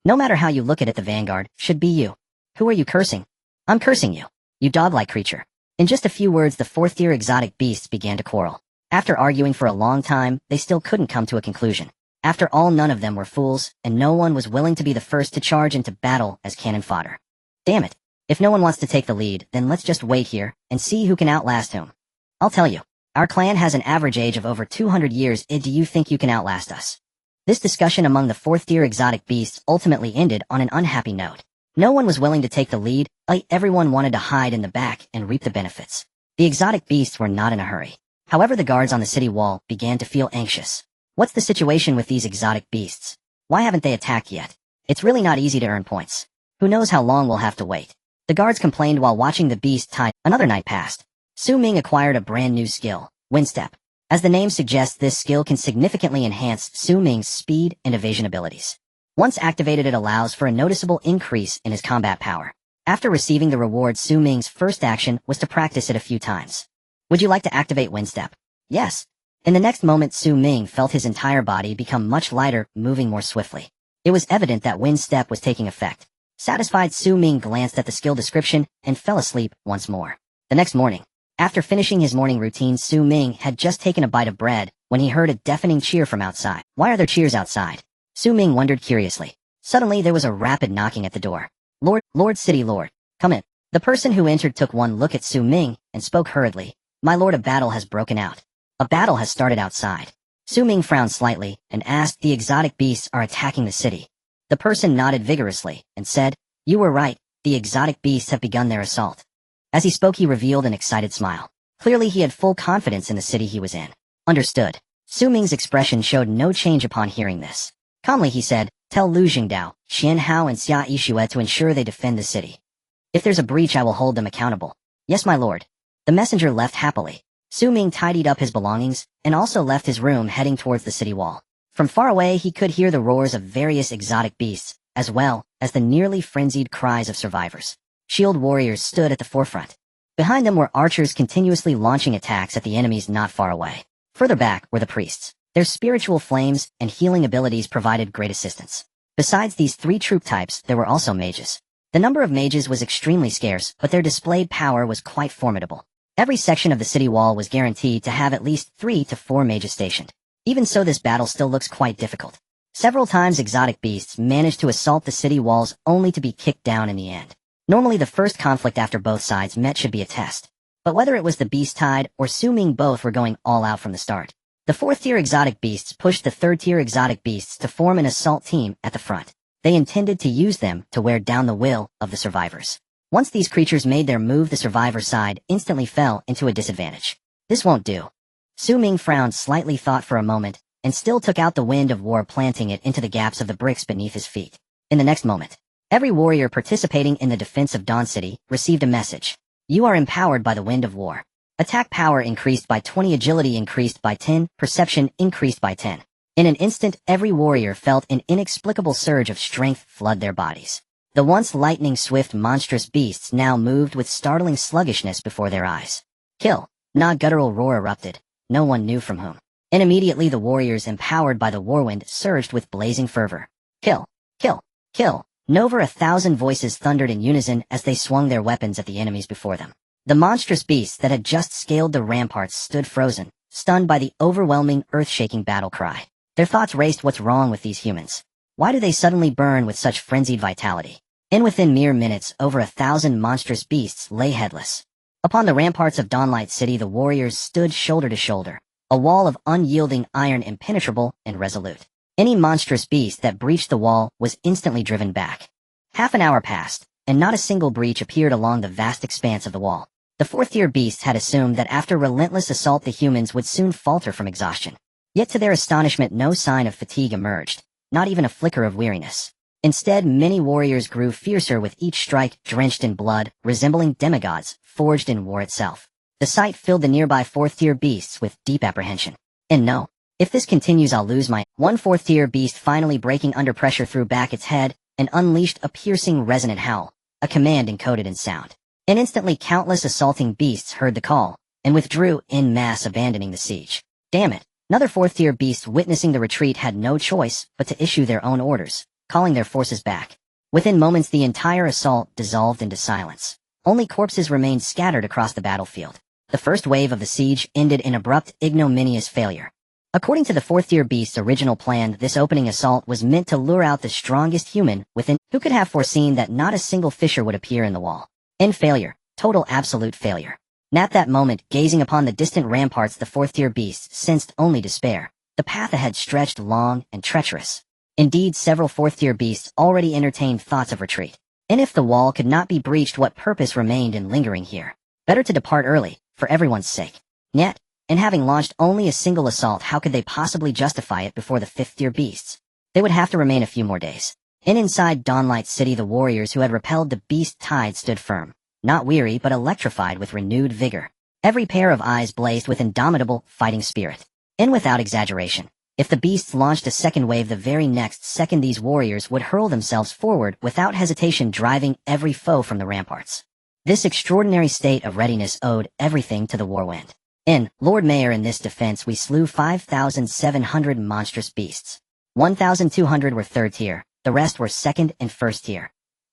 No matter how you look at it, the vanguard should be you. Who are you cursing? I'm cursing you. You dog-like creature. In just a few words, the 4th tier exotic beasts began to quarrel. After arguing for a long time, they still couldn't come to a conclusion. After all, none of them were fools, and no one was willing to be the first to charge into battle as cannon fodder. Damn it. If no one wants to take the lead, then let's just wait here and see who can outlast whom. I'll tell you, our clan has an average age of over 200 years. Do you think you can outlast us? This discussion among the 4th tier exotic beasts ultimately ended on an unhappy note. No one was willing to take the lead. Everyone wanted to hide in the back and reap the benefits. The exotic beasts were not in a hurry. However, the guards on the city wall began to feel anxious. What's the situation with these exotic beasts? Why haven't they attacked yet? It's really not easy to earn points. Who knows how long we'll have to wait? The guards complained while watching the beast tie. Another night passed. Ming acquired a brand new skill, Windstep. As the name suggests, this skill can significantly enhance Ming's speed and evasion abilities. Once activated, it allows for a noticeable increase in his combat power. After receiving the reward, Ming's first action was to practice it a few times. Would you like to activate Windstep? Yes. In the next moment, Ming felt his entire body become much lighter, moving more swiftly. It was evident that Windstep was taking effect. Satisfied, Ming glanced at the skill description and fell asleep once more. The next morning, after finishing his morning routine, Ming had just taken a bite of bread when he heard a deafening cheer from outside. Why are there cheers outside? Ming wondered curiously. Suddenly, there was a rapid knocking at the door. Lord City Lord, come in. The person who entered took one look at Ming and spoke hurriedly. My lord, a battle has broken out. A battle has started outside. Ming frowned slightly and asked, the exotic beasts are attacking the city. The person nodded vigorously and said, you were right, the exotic beasts have begun their assault. As he spoke, he revealed an excited smile. Clearly, he had full confidence in the city he was in. Understood. Ming's expression showed no change upon hearing this. Calmly, he said, tell Lu Jingdao, Xian Hao and Xia Yixue to ensure they defend the city. If there's a breach, I will hold them accountable. Yes, my lord. The messenger left happily. Ming tidied up his belongings and also left his room, heading towards the city wall. From far away, he could hear the roars of various exotic beasts, as well as the nearly frenzied cries of survivors. Shield warriors stood at the forefront. Behind them were archers continuously launching attacks at the enemies not far away. Further back were the priests. Their spiritual flames and healing abilities provided great assistance. Besides these 3 troop types, there were also mages. The number of mages was extremely scarce, but their displayed power was quite formidable. Every section of the city wall was guaranteed to have at least 3 to 4 mages stationed. Even so, this battle still looks quite difficult. Several times exotic beasts managed to assault the city walls only to be kicked down in the end. Normally, the first conflict after both sides met should be a test. But whether it was the beast tide or Ming, both were going all out from the start. The 4th tier exotic beasts pushed the 3rd tier exotic beasts to form an assault team at the front. They intended to use them to wear down the will of the survivors. Once these creatures made their move, the survivor side instantly fell into a disadvantage. This won't do. Ming frowned slightly, thought for a moment, and still took out the wind of war, planting it into the gaps of the bricks beneath his feet. In the next moment, every warrior participating in the defense of Dawn City received a message. You are empowered by the wind of war. Attack power increased by 20, agility increased by 10, perception increased by 10. In an instant, every warrior felt an inexplicable surge of strength flood their bodies. The once lightning-swift monstrous beasts now moved with startling sluggishness before their eyes. Kill! A guttural roar erupted, no one knew from whom. And immediately the warriors empowered by the warwind surged with blazing fervor. Kill! Kill! Kill! Over 1,000 voices thundered in unison as they swung their weapons at the enemies before them. The monstrous beasts that had just scaled the ramparts stood frozen, stunned by the overwhelming, earth-shaking battle cry. Their thoughts raced, what's wrong with these humans? Why do they suddenly burn with such frenzied vitality? And within mere minutes, over 1,000 monstrous beasts lay headless. Upon the ramparts of Dawnlight City, the warriors stood shoulder to shoulder, a wall of unyielding iron, impenetrable and resolute. Any monstrous beast that breached the wall was instantly driven back. Half an hour passed, and not a single breach appeared along the vast expanse of the wall. The 4th tier beasts had assumed that after relentless assault the humans would soon falter from exhaustion. Yet to their astonishment, no sign of fatigue emerged, not even a flicker of weariness. Instead, many warriors grew fiercer with each strike, drenched in blood, resembling demigods, forged in war itself. The sight filled the nearby 4th tier beasts with deep apprehension. And no, If this continues, I'll lose my... One fourth-tier beast finally breaking under pressure threw back its head and unleashed a piercing resonant howl, a command encoded in sound. And instantly countless assaulting beasts heard the call and withdrew en masse, abandoning the siege. Damn it. Another fourth-tier beast witnessing the retreat had no choice but to issue their own orders, calling their forces back. Within moments the entire assault dissolved into silence. Only corpses remained scattered across the battlefield. The first wave of the siege ended in abrupt, ignominious failure. According to the fourth-tier beast's original plan, this opening assault was meant to lure out the strongest human within. Who could have foreseen that not a single fissure would appear in the wall? In failure. Total absolute failure. And at that moment, gazing upon the distant ramparts, the fourth-tier beast sensed only despair. The path ahead stretched long and treacherous. Indeed, several fourth-tier beasts already entertained thoughts of retreat. And if the wall could not be breached, what purpose remained in lingering here? Better to depart early, for everyone's sake. Yet, and having launched only a single assault, how could they possibly justify it before the fifth-tier beasts? They would have to remain a few more days. And inside Dawnlight City, the warriors who had repelled the beast tide stood firm, not weary but electrified with renewed vigor. Every pair of eyes blazed with indomitable fighting spirit. And without exaggeration, if the beasts launched a second wave, the very next second these warriors would hurl themselves forward without hesitation, driving every foe from the ramparts. This extraordinary state of readiness owed everything to the Whirlwind. Lord Mayor, in this defense we slew 5,700 monstrous beasts. 1,200 were third tier, the rest were second and first tier.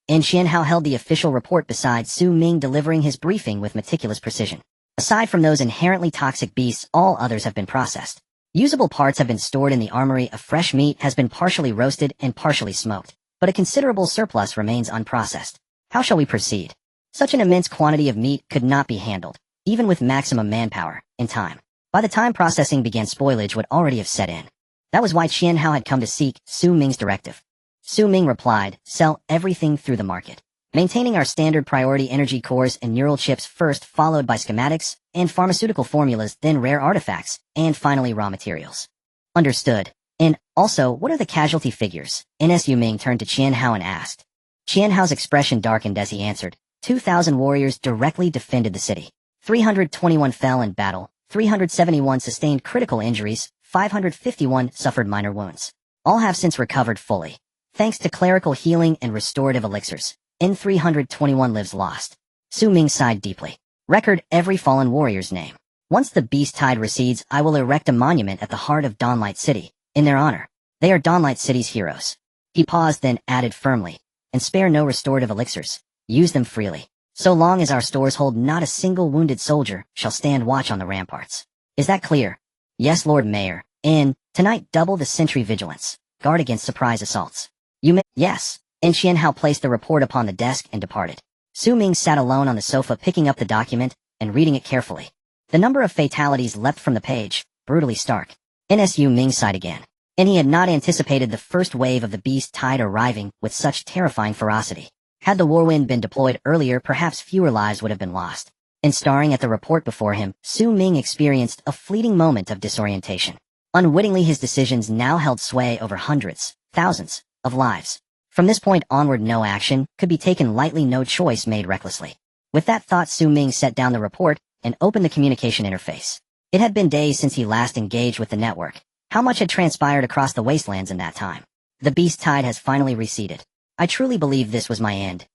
And Xianhao held the official report beside Su Ming, delivering his briefing with meticulous precision. Aside from those inherently toxic beasts, all others have been processed. Usable parts have been stored in the armory, a fresh meat has been partially roasted and partially smoked, but a considerable surplus remains unprocessed. How shall we proceed? Such an immense quantity of meat could not be handled, even with maximum manpower, in time. By the time processing began, spoilage would already have set in. That was why Qianhao had come to seek Su Ming's directive. Su Ming replied, sell everything through the market. Maintaining our standard priority: energy cores and neural chips first, followed by schematics and pharmaceutical formulas, then rare artifacts, and finally raw materials. Understood. And also, what are the casualty figures? Su Ming turned to Qianhao and asked. Qianhao's expression darkened as he answered. 2,000 warriors directly defended the city. 321 fell in battle, 371 sustained critical injuries, 551 suffered minor wounds. All have since recovered fully, thanks to clerical healing and restorative elixirs. 321 lives lost. Su Ming sighed deeply. Record every fallen warrior's name. Once the beast tide recedes, I will erect a monument at the heart of Dawnlight City, in their honor. They are Dawnlight City's heroes. He paused, then added firmly, and spare no restorative elixirs. Use them freely. So long as our stores hold, not a single wounded soldier shall stand watch on the ramparts. Is that clear? Yes, Lord Mayor. And tonight double the sentry vigilance. Guard against surprise assaults. You may— Yes. And Qianhao placed the report upon the desk and departed. Su Ming sat alone on the sofa, picking up the document and reading it carefully. The number of fatalities leapt from the page, brutally stark. Su Ming sighed again. And he had not anticipated the first wave of the beast tide arriving with such terrifying ferocity. Had the Whirlwind been deployed earlier, perhaps fewer lives would have been lost. And staring at the report before him, Su Ming experienced a fleeting moment of disorientation. Unwittingly, his decisions now held sway over hundreds, thousands, of lives. From this point onward, no action could be taken lightly, no choice made recklessly. With that thought, Su Ming set down the report and opened the communication interface. It had been days since he last engaged with the network. How much had transpired across the wastelands in that time? The beast tide has finally receded. I truly believe this was my end.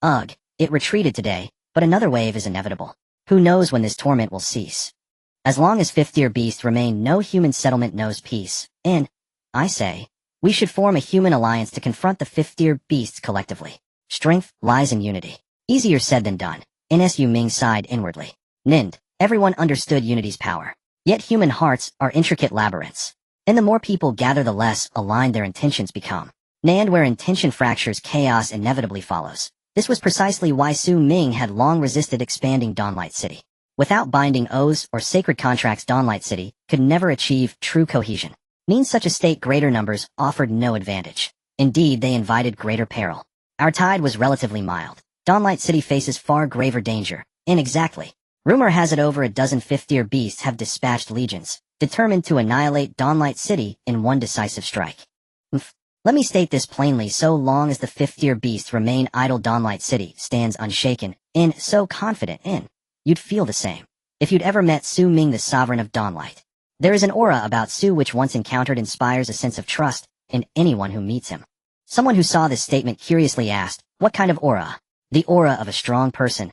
Ugh, it retreated today, but another wave is inevitable. Who knows when this torment will cease? As long as fifth-tier beasts remain, no human settlement knows peace. I say, we should form a human alliance to confront the fifth-tier beasts collectively. Strength lies in unity. Easier said than done. Su Ming sighed inwardly. Everyone understood unity's power. Yet human hearts are intricate labyrinths. And the more people gather, the less aligned their intentions become. And where intention fractures, chaos inevitably follows. This was precisely why Su Ming had long resisted expanding Dawnlight City. Without binding oaths or sacred contracts, Dawnlight City could never achieve true cohesion. Means such a state, greater numbers offered no advantage. Indeed, they invited greater peril. Our tide was relatively mild. Dawnlight City faces far graver danger. Exactly. Rumor has it over a dozen fifth-tier beasts have dispatched legions, determined to annihilate Dawnlight City in one decisive strike. Let me state this plainly: so long as the fifth-tier beasts remain idle, Dawnlight City stands unshaken, so confident. You'd feel the same if you'd ever met Su Ming, the sovereign of Dawnlight. There is an aura about Su which once encountered inspires a sense of trust in anyone who meets him. Someone who saw this statement curiously asked, what kind of aura? The aura of a strong person.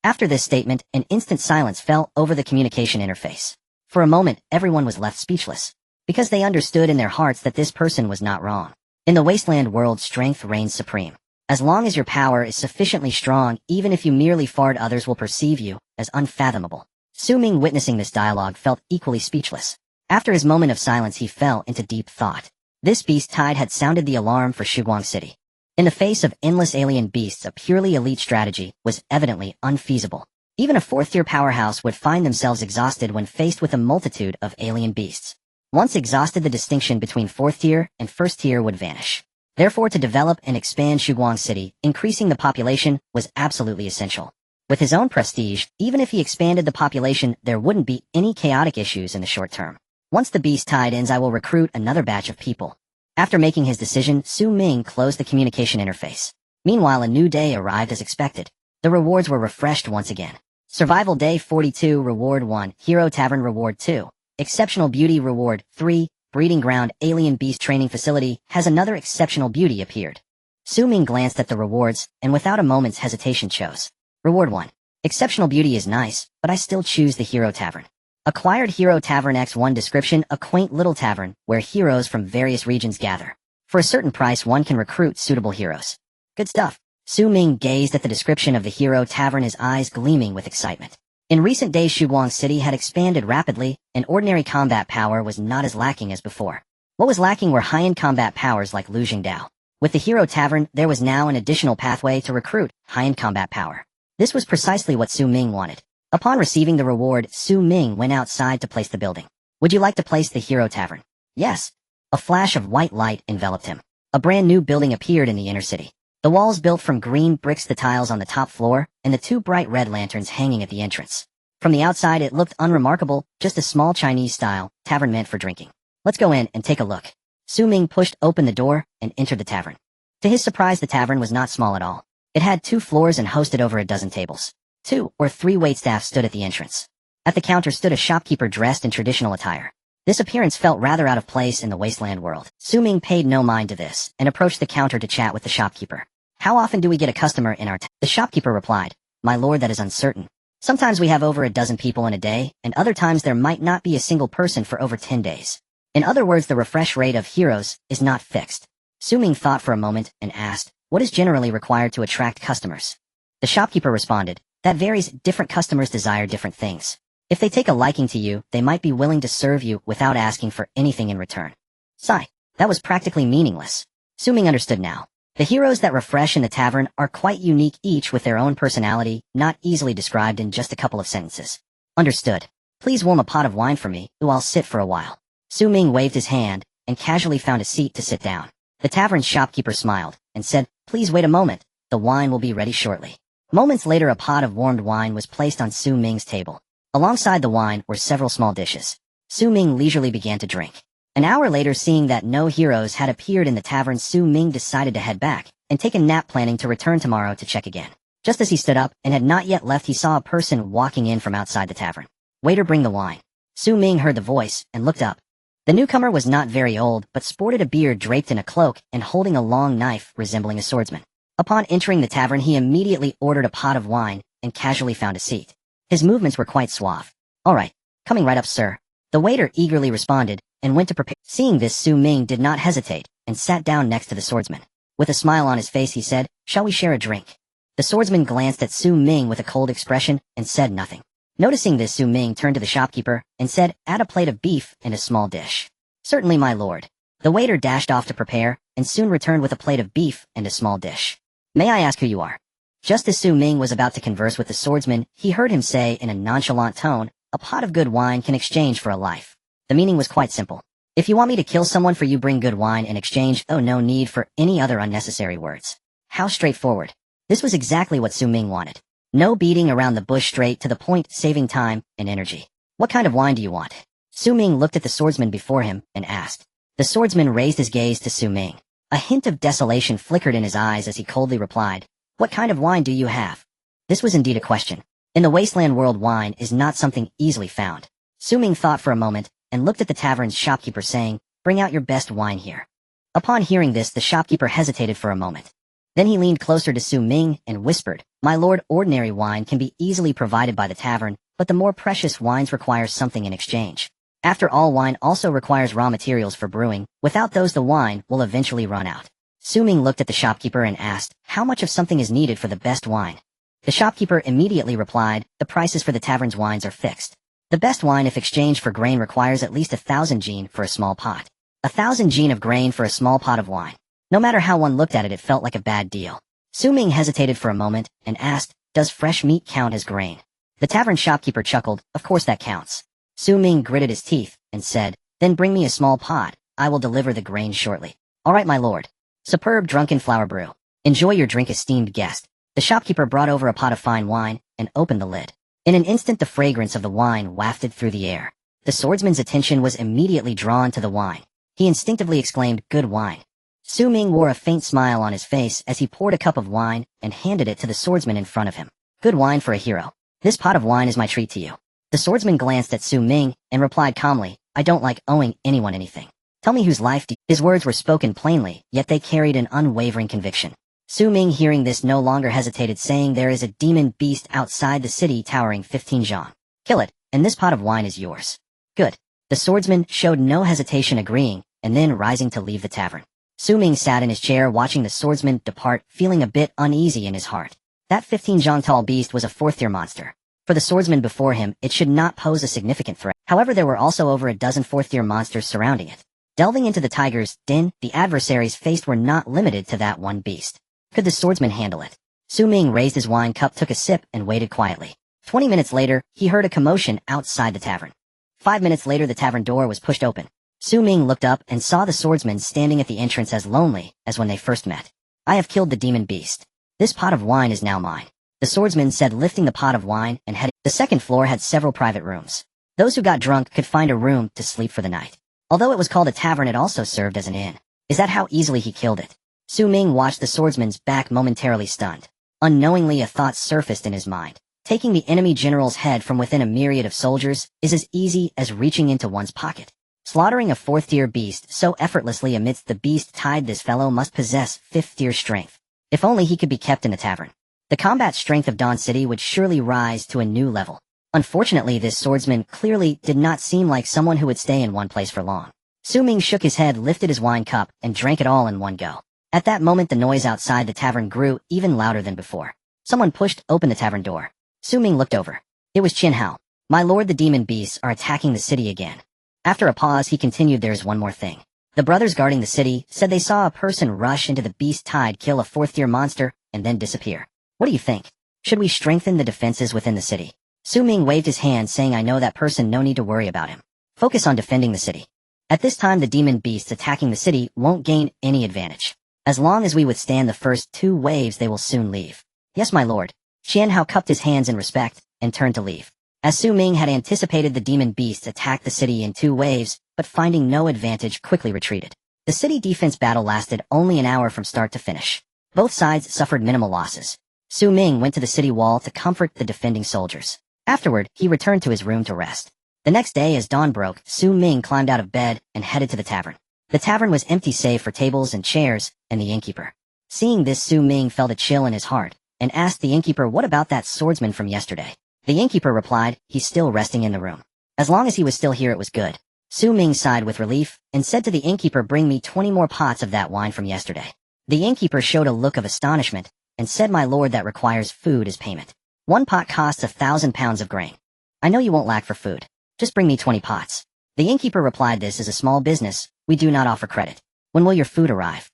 After this statement, an instant silence fell over the communication interface. For a moment, everyone was left speechless, because they understood in their hearts that this person was not wrong. In the Wasteland world, strength reigns supreme. As long as your power is sufficiently strong, even if you merely fart, others will perceive you as unfathomable. Su Ming, witnessing this dialogue, felt equally speechless. After his moment of silence, he fell into deep thought. This beast tide had sounded the alarm for Shuguang City. In the face of endless alien beasts, a purely elite strategy was evidently unfeasible. Even a fourth-tier powerhouse would find themselves exhausted when faced with a multitude of alien beasts. Once exhausted, the distinction between fourth-tier and first-tier would vanish. Therefore, to develop and expand Shuguang City, increasing the population was absolutely essential. With his own prestige, even if he expanded the population, there wouldn't be any chaotic issues in the short term. Once the beast tide ends, I will recruit another batch of people. After making his decision, Su Ming closed the communication interface. Meanwhile, a new day arrived as expected. The rewards were refreshed once again. Survival Day 42, Reward 1, Hero Tavern Reward 2, Exceptional Beauty Reward 3, Breeding Ground Alien Beast Training Facility has another exceptional beauty appeared. Su Ming glanced at the rewards, and without a moment's hesitation chose. Reward 1. Exceptional Beauty is nice, but I still choose the Hero Tavern. Acquired Hero Tavern X1 description, a quaint little tavern where heroes from various regions gather. For a certain price, one can recruit suitable heroes. Good stuff. Su Ming gazed at the description of the Hero Tavern, his eyes gleaming with excitement. In recent days, Shuguang City had expanded rapidly, and ordinary combat power was not as lacking as before. What was lacking were high-end combat powers like Lu Jingdao. With the Hero Tavern, there was now an additional pathway to recruit high-end combat power. This was precisely what Su Ming wanted. Upon receiving the reward, Su Ming went outside to place the building. Would you like to place the Hero Tavern? Yes. A flash of white light enveloped him. A brand new building appeared in the inner city. The walls built from green bricks, the tiles on the top floor, and the two bright red lanterns hanging at the entrance. From the outside, it looked unremarkable, just a small Chinese-style tavern meant for drinking. Let's go in and take a look. Su Ming pushed open the door and entered the tavern. To his surprise, the tavern was not small at all. It had 2 floors and hosted over a dozen tables. 2 or 3 waitstaff stood at the entrance. At the counter stood a shopkeeper dressed in traditional attire. This appearance felt rather out of place in the Wasteland world. Su Ming paid no mind to this and approached the counter to chat with the shopkeeper. How often do we get a customer in our The shopkeeper replied, My lord, that is uncertain. Sometimes we have over a dozen people in a day, and other times there might not be a single person for over 10 days. In other words, the refresh rate of heroes is not fixed. Su Ming thought for a moment and asked, what is generally required to attract customers? The shopkeeper responded, that varies. Different customers desire different things. If they take a liking to you, they might be willing to serve you without asking for anything in return. Sigh. That was practically meaningless. Su Ming understood now. The heroes that refresh in the tavern are quite unique, each with their own personality, not easily described in just a couple of sentences. Understood. Please warm a pot of wine for me, or I'll sit for a while. Su Ming waved his hand, and casually found a seat to sit down. The tavern's shopkeeper smiled, and said, Please wait a moment, the wine will be ready shortly. Moments later, a pot of warmed wine was placed on Su Ming's table. Alongside the wine were several small dishes. Su Ming leisurely began to drink. An hour later, seeing that no heroes had appeared in the tavern, Su Ming decided to head back and take a nap, planning to return tomorrow to check again. Just as he stood up and had not yet left, he saw a person walking in from outside the tavern. Waiter, bring the wine. Su Ming heard the voice and looked up. The newcomer was not very old, but sported a beard draped in a cloak and holding a long knife resembling a swordsman. Upon entering the tavern, he immediately ordered a pot of wine and casually found a seat. His movements were quite suave. All right, coming right up, sir. The waiter eagerly responded and went to prepare. Seeing this, Su Ming did not hesitate and sat down next to the swordsman. With a smile on his face, he said, Shall we share a drink? The swordsman glanced at Su Ming with a cold expression and said nothing. Noticing this, Su Ming turned to the shopkeeper and said, Add a plate of beef and a small dish. Certainly, my lord. The waiter dashed off to prepare and soon returned with a plate of beef and a small dish. May I ask who you are? Just as Su Ming was about to converse with the swordsman, he heard him say in a nonchalant tone, A pot of good wine can exchange for a life. The meaning was quite simple. If you want me to kill someone for you, bring good wine in exchange. Oh, no need for any other unnecessary words. How straightforward. This was exactly what Su Ming wanted. No beating around the bush, straight to the point, saving time and energy. What kind of wine do you want? Su Ming looked at the swordsman before him and asked. The swordsman raised his gaze to Su Ming. A hint of desolation flickered in his eyes as he coldly replied, What kind of wine do you have? This was indeed a question. In the Wasteland world, wine is not something easily found. Su Ming thought for a moment and looked at the tavern's shopkeeper saying, "Bring out your best wine here." Upon hearing this, the shopkeeper hesitated for a moment. Then he leaned closer to Su Ming and whispered, "My lord, ordinary wine can be easily provided by the tavern, but the more precious wines require something in exchange. After all, wine also requires raw materials for brewing. Without those, the wine will eventually run out." Su Ming looked at the shopkeeper and asked, "How much of something is needed for the best wine?" The shopkeeper immediately replied, "The prices for the tavern's wines are fixed. The best wine, if exchanged for grain, requires at least 1,000 jin for a small pot. 1,000 jin of grain for a small pot of wine." No matter how one looked at it, it felt like a bad deal. Su Ming hesitated for a moment and asked, "Does fresh meat count as grain?" The tavern shopkeeper chuckled, "Of course that counts." Su Ming gritted his teeth and said, "Then bring me a small pot. I will deliver the grain shortly." "All right, my lord." "Superb drunken flower brew. Enjoy your drink, esteemed guest." The shopkeeper brought over a pot of fine wine and opened the lid. In an instant, the fragrance of the wine wafted through the air. The swordsman's attention was immediately drawn to the wine. He instinctively exclaimed, "Good wine." Su Ming wore a faint smile on his face as he poured a cup of wine and handed it to the swordsman in front of him. "Good wine for a hero. This pot of wine is my treat to you." The swordsman glanced at Su Ming and replied calmly, "I don't like owing anyone anything. Tell me whose life do—" His words were spoken plainly, yet they carried an unwavering conviction. Su Ming, hearing this, no longer hesitated, saying, "There is a demon beast outside the city towering 15 zhang. Kill it, and this pot of wine is yours." "Good." The swordsman showed no hesitation, agreeing, and then rising to leave the tavern. Su Ming sat in his chair watching the swordsman depart, feeling a bit uneasy in his heart. That 15 zhang tall beast was a 4th-tier monster. For the swordsman before him, it should not pose a significant threat. However, there were also over a dozen 4th-tier monsters surrounding it. Delving into the tiger's den, the adversaries faced were not limited to that one beast. Could the swordsman handle it? Su Ming raised his wine cup, took a sip, and waited quietly. 20 minutes later, he heard a commotion outside the tavern. 5 minutes later, the tavern door was pushed open. Su Ming looked up and saw the swordsman standing at the entrance, as lonely as when they first met. "I have killed the demon beast. This pot of wine is now mine," the swordsman said, lifting the pot of wine and heading. The second floor had several private rooms. Those who got drunk could find a room to sleep for the night. Although it was called a tavern, it also served as an inn. Is that how easily he killed it? Su Ming watched the swordsman's back, momentarily stunned. Unknowingly, a thought surfaced in his mind. Taking the enemy general's head from within a myriad of soldiers is as easy as reaching into one's pocket. Slaughtering a 4th-tier beast so effortlessly amidst the beast-tide, this fellow must possess 5th-tier strength. If only he could be kept in the tavern. The combat strength of Dawn City would surely rise to a new level. Unfortunately, this swordsman clearly did not seem like someone who would stay in one place for long. Su Ming shook his head, lifted his wine cup, and drank it all in one go. At that moment, the noise outside the tavern grew even louder than before. Someone pushed open the tavern door. Su Ming looked over. It was Qin Hao. "My lord, the demon beasts are attacking the city again." After a pause, he continued, "There's one more thing. The brothers guarding the city said they saw a person rush into the beast tide, kill a 4th-tier monster, and then disappear. What do you think? Should we strengthen the defenses within the city?" Su Ming waved his hand, saying, "I know that person, no need to worry about him. Focus on defending the city. At this time, the demon beasts attacking the city won't gain any advantage. As long as we withstand the first 2 waves, they will soon leave." "Yes, my lord." Qian Hao cupped his hands in respect and turned to leave. As Su Ming had anticipated, the demon beasts attacked the city in 2 waves, but finding no advantage, quickly retreated. The city defense battle lasted only an hour from start to finish. Both sides suffered minimal losses. Su Ming went to the city wall to comfort the defending soldiers. Afterward, he returned to his room to rest. The next day, as dawn broke, Su Ming climbed out of bed and headed to the tavern. The tavern was empty save for tables and chairs and the innkeeper. Seeing this, Su Ming felt a chill in his heart and asked the innkeeper, "What about that swordsman from yesterday?" The innkeeper replied, "He's still resting in the room. As long as he was still here, it was good." Su Ming sighed with relief and said to the innkeeper, "Bring me 20 more pots of that wine from yesterday." The innkeeper showed a look of astonishment and said, "My lord, that requires food as payment. 1 pot costs 1,000 pounds of grain. I know you won't lack for food. Just bring me 20 pots. The innkeeper replied, "This is a small business. We do not offer credit. When will your food arrive?"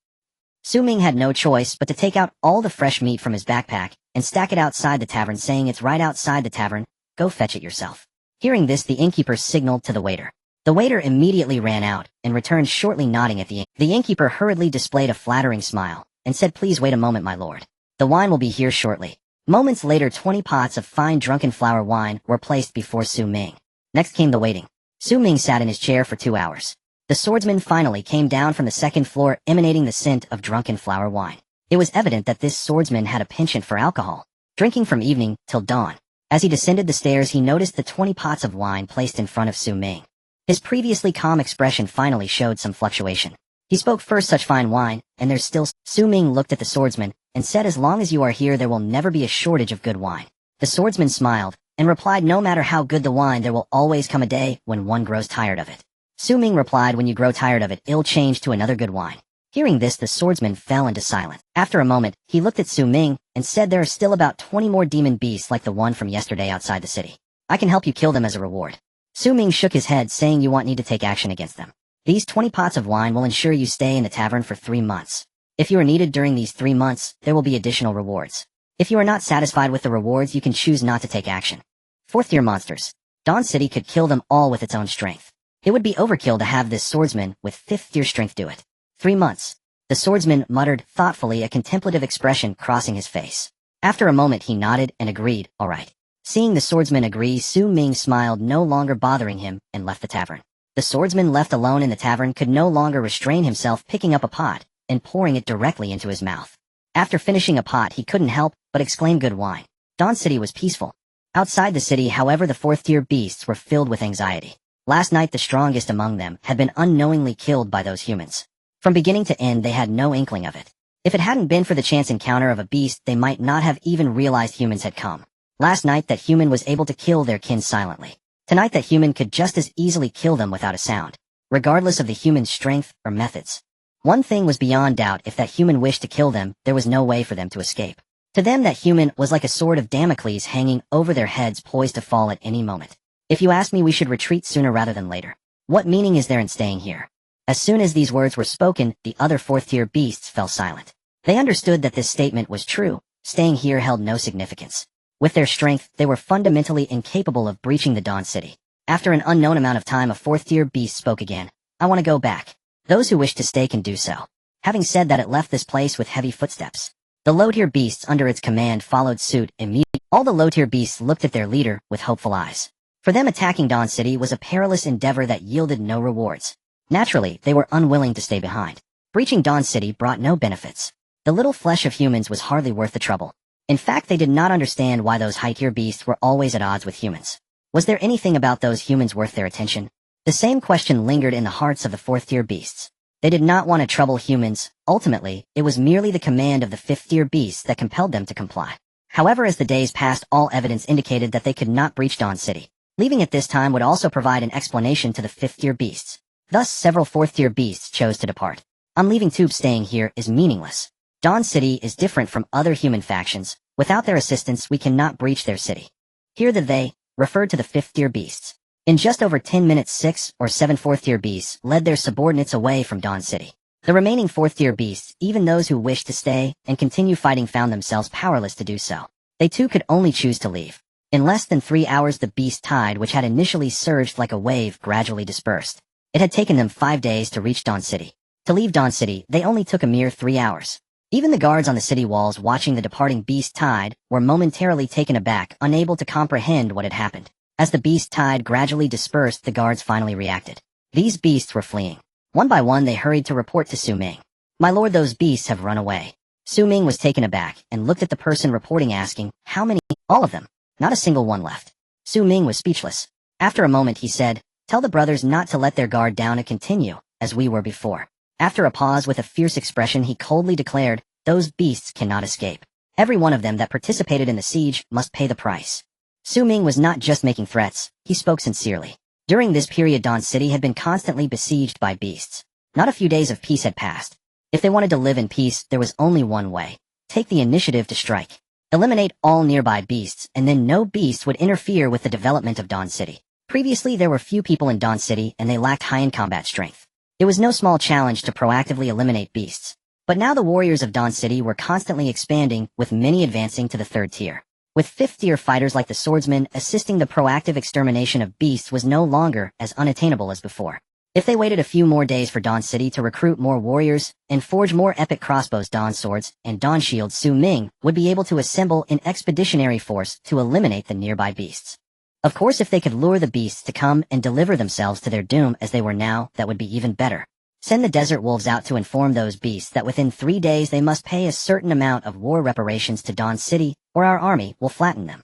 Su Ming had no choice but to take out all the fresh meat from his backpack and stack it outside the tavern, saying, "It's right outside the tavern. Go fetch it yourself." Hearing this, the innkeeper signaled to the waiter. The waiter immediately ran out and returned shortly, nodding at the innkeeper hurriedly displayed a flattering smile and said, "Please wait a moment, my lord. The wine will be here shortly." Moments later, 20 pots of fine drunken flower wine were placed before Su Ming. Next came the waiting. Su Ming sat in his chair for 2 hours. The swordsman finally came down from the second floor, emanating the scent of drunken flower wine. It was evident that this swordsman had a penchant for alcohol, drinking from evening till dawn. As he descended the stairs, he noticed the 20 pots of wine placed in front of Su Ming. His previously calm expression finally showed some fluctuation. He spoke, "First, such fine wine, and there's still—" Su Ming looked at the swordsman and said, "As long as you are here there will never be a shortage of good wine." The swordsman smiled and replied, "No matter how good the wine, there will always come a day when one grows tired of it." Su Ming replied, "When you grow tired of it, it'll change to another good wine." Hearing this, the swordsman fell into silence. After a moment, he looked at Su Ming and said, "There are still about 20 more demon beasts like the one from yesterday outside the city. I can help you kill them as a reward." Su Ming shook his head, saying, "You want me to take action against them. These 20 pots of wine will ensure you stay in the tavern for 3 months. If you are needed during these 3 months, there will be additional rewards. If you are not satisfied with the rewards, you can choose not to take action." 4th-tier monsters. Dawn City could kill them all with its own strength. It would be overkill to have this swordsman with 5th-tier strength do it. 3 months. The swordsman muttered thoughtfully, a contemplative expression crossing his face. After a moment he nodded and agreed, "All right." Seeing the swordsman agree, Su Ming smiled, no longer bothering him, and left the tavern. The swordsman, left alone in the tavern, could no longer restrain himself, picking up a pot and pouring it directly into his mouth. After finishing a pot, he couldn't help but exclaim, "Good wine." Dawn City was peaceful. Outside the city, however, the 4th-tier beasts were filled with anxiety. Last night the strongest among them had been unknowingly killed by those humans. From beginning to end they had no inkling of it. If it hadn't been for the chance encounter of a beast, they might not have even realized humans had come. Last night that human was able to kill their kin silently. Tonight that human could just as easily kill them without a sound, regardless of the human's strength or methods. One thing was beyond doubt: if that human wished to kill them, there was no way for them to escape. To them that human was like a sword of Damocles hanging over their heads, poised to fall at any moment. If you ask me, we should retreat sooner rather than later. What meaning is there in staying here? As soon as these words were spoken, the other 4th-tier beasts fell silent. They understood that this statement was true. Staying here held no significance. With their strength, they were fundamentally incapable of breaching the Dawn City. After an unknown amount of time, a 4th-tier beast spoke again. "I want to go back. Those who wish to stay can do so." Having said that, it left this place with heavy footsteps. The low-tier beasts under its command followed suit immediately. All the low-tier beasts looked at their leader with hopeful eyes. For them, attacking Dawn City was a perilous endeavor that yielded no rewards. Naturally, they were unwilling to stay behind. Breaching Dawn City brought no benefits. The little flesh of humans was hardly worth the trouble. In fact, they did not understand why those high-tier beasts were always at odds with humans. Was there anything about those humans worth their attention? The same question lingered in the hearts of the 4th-tier beasts. They did not want to trouble humans. Ultimately, it was merely the command of the 5th-tier beasts that compelled them to comply. However, as the days passed, all evidence indicated that they could not breach Dawn City. Leaving at this time would also provide an explanation to the 5th-tier beasts. Thus, several 4th-tier beasts chose to depart. "I'm leaving too. Staying here is meaningless. Dawn City is different from other human factions. Without their assistance, we cannot breach their city." Here the "they" referred to the 5th-tier beasts. In just over 10 minutes, 6 or 7 4th-tier beasts led their subordinates away from Dawn City. The remaining 4th-tier beasts, even those who wished to stay and continue fighting, found themselves powerless to do so. They too could only choose to leave. In less than 3 hours, the beast tide, which had initially surged like a wave, gradually dispersed. It had taken them 5 days to reach Dawn City. To leave Dawn City, they only took a mere 3 hours. Even the guards on the city walls watching the departing beast tide were momentarily taken aback, unable to comprehend what had happened. As the beast tide gradually dispersed, the guards finally reacted. These beasts were fleeing. One by one they hurried to report to Su Ming. "My lord, those beasts have run away." Su Ming was taken aback and looked at the person reporting, asking, "How many?" "All of them. Not a single one left." Su Ming was speechless. After a moment he said, "Tell the brothers not to let their guard down and continue, as we were before." After a pause, with a fierce expression, he coldly declared, "Those beasts cannot escape. Every one of them that participated in the siege must pay the price." Su Ming was not just making threats, he spoke sincerely. During this period, Dawn City had been constantly besieged by beasts. Not a few days of peace had passed. If they wanted to live in peace, there was only one way: take the initiative to strike. Eliminate all nearby beasts, and then no beast would interfere with the development of Dawn City. Previously, there were few people in Dawn City, and they lacked high-end combat strength. It was no small challenge to proactively eliminate beasts. But now the warriors of Dawn City were constantly expanding, with many advancing to the 3rd tier. With 5th-tier fighters like the swordsman assisting, the proactive extermination of beasts was no longer as unattainable as before. If they waited a few more days for Dawn City to recruit more warriors and forge more epic crossbows, Dawn swords, and Dawn shields, Su Ming would be able to assemble an expeditionary force to eliminate the nearby beasts. Of course, if they could lure the beasts to come and deliver themselves to their doom as they were now, that would be even better. Send the desert wolves out to inform those beasts that within 3 days they must pay a certain amount of war reparations to Dawn City, or our army will flatten them.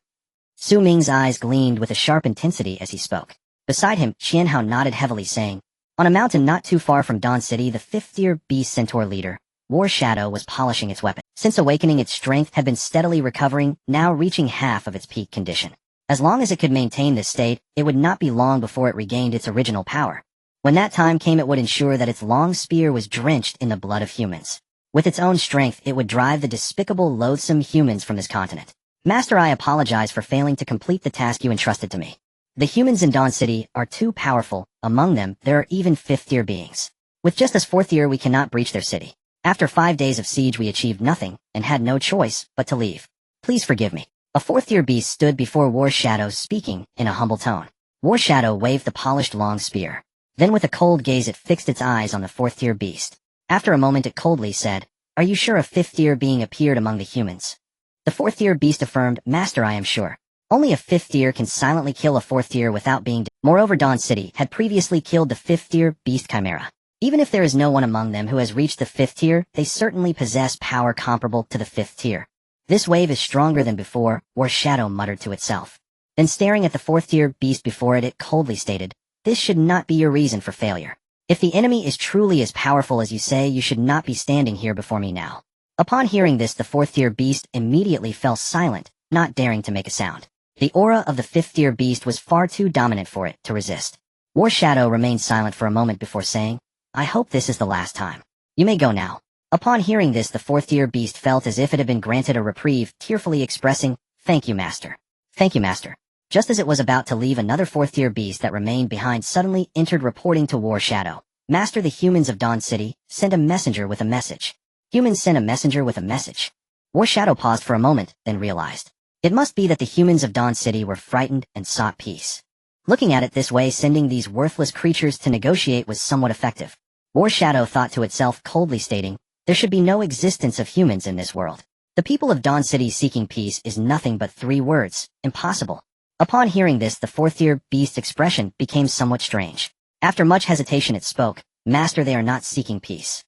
Su Ming's eyes gleamed with a sharp intensity as he spoke. Beside him, Qianhao nodded heavily saying, on a mountain not too far from Dawn City, the fifth-tier beast centaur leader, War Shadow, was polishing its weapon. Since awakening, its strength had been steadily recovering, now reaching half of its peak condition. As long as it could maintain this state, it would not be long before it regained its original power. When that time came, it would ensure that its long spear was drenched in the blood of humans. With its own strength, it would drive the despicable, loathsome humans from this continent. Master, I apologize for failing to complete the task you entrusted to me. The humans in Dawn City are too powerful. Among them, there are even fifth-tier beings. With just as fourth-tier, we cannot breach their city. After 5 days of siege, we achieved nothing, and had no choice but to leave. Please forgive me. A fourth-tier beast stood before War Shadow, speaking in a humble tone. War Shadow waved the polished long spear. Then with a cold gaze, it fixed its eyes on the fourth-tier beast. After a moment, it coldly said, are you sure a fifth-tier being appeared among the humans? The fourth-tier beast affirmed, Master, I am sure. Only a fifth-tier can silently kill a fourth-tier without being Moreover, Dawn City had previously killed the fifth-tier beast Chimera. Even if there is no one among them who has reached the fifth tier, they certainly possess power comparable to the fifth tier. This wave is stronger than before, War Shadow muttered to itself. Then staring at the fourth-tier beast before it, it coldly stated, this should not be your reason for failure. If the enemy is truly as powerful as you say, you should not be standing here before me now. Upon hearing this, the fourth-tier beast immediately fell silent, not daring to make a sound. The aura of the fifth-tier beast was far too dominant for it to resist. War Shadow remained silent for a moment before saying, I hope this is the last time. You may go now. Upon hearing this, the fourth-tier beast felt as if it had been granted a reprieve, tearfully expressing, thank you, Master. Thank you, Master. Just as it was about to leave, another fourth-tier beast that remained behind suddenly entered, reporting to War Shadow. Master, the humans of Dawn City sent a messenger with a message. Humans sent a messenger with a message. War Shadow paused for a moment, then realized. It must be that the humans of Dawn City were frightened and sought peace. Looking at it this way, sending these worthless creatures to negotiate was somewhat effective. War Shadow thought to itself, coldly stating, there should be no existence of humans in this world. The people of Dawn City seeking peace is nothing but 3 words, impossible. Upon hearing this, the fourth-tier beast's expression became somewhat strange. After much hesitation it spoke, Master, they are not seeking peace.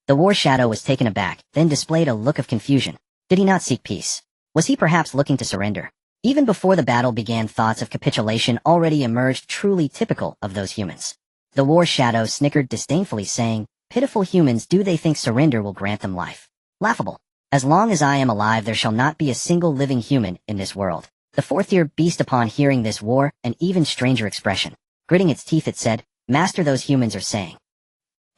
The War Shadow was taken aback, then displayed a look of confusion. Did he not seek peace? Was he perhaps looking to surrender? Even before the battle began, thoughts of capitulation already emerged, truly typical of those humans. The War Shadow snickered disdainfully, saying, pitiful humans, do they think surrender will grant them life? Laughable. As long as I am alive, there shall not be a single living human in this world. The fourth-tier beast, upon hearing this, wore an even stranger expression. Gritting its teeth, it said, Master, those humans are saying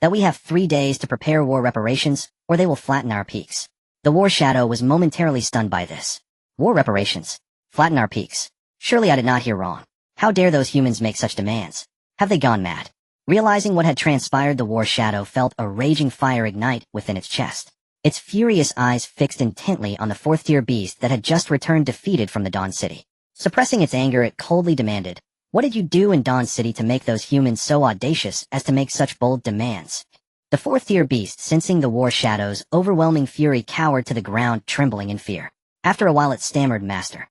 that we have 3 days to prepare war reparations, or they will flatten our peaks. The War Shadow was momentarily stunned by this. War reparations? Flatten our peaks? Surely I did not hear wrong. How dare those humans make such demands? Have they gone mad? Realizing what had transpired, the War Shadow felt a raging fire ignite within its chest. Its furious eyes fixed intently on the fourth-tier beast that had just returned defeated from the Dawn City. Suppressing its anger, it coldly demanded, what did you do in Dawn City to make those humans so audacious as to make such bold demands? The fourth-tier beast, sensing the War Shadow's overwhelming fury, cowered to the ground, trembling in fear. After a while it stammered, Master.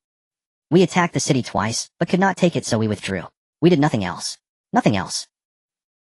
We attacked the city twice, but could not take it, so we withdrew. We did nothing else. Nothing else.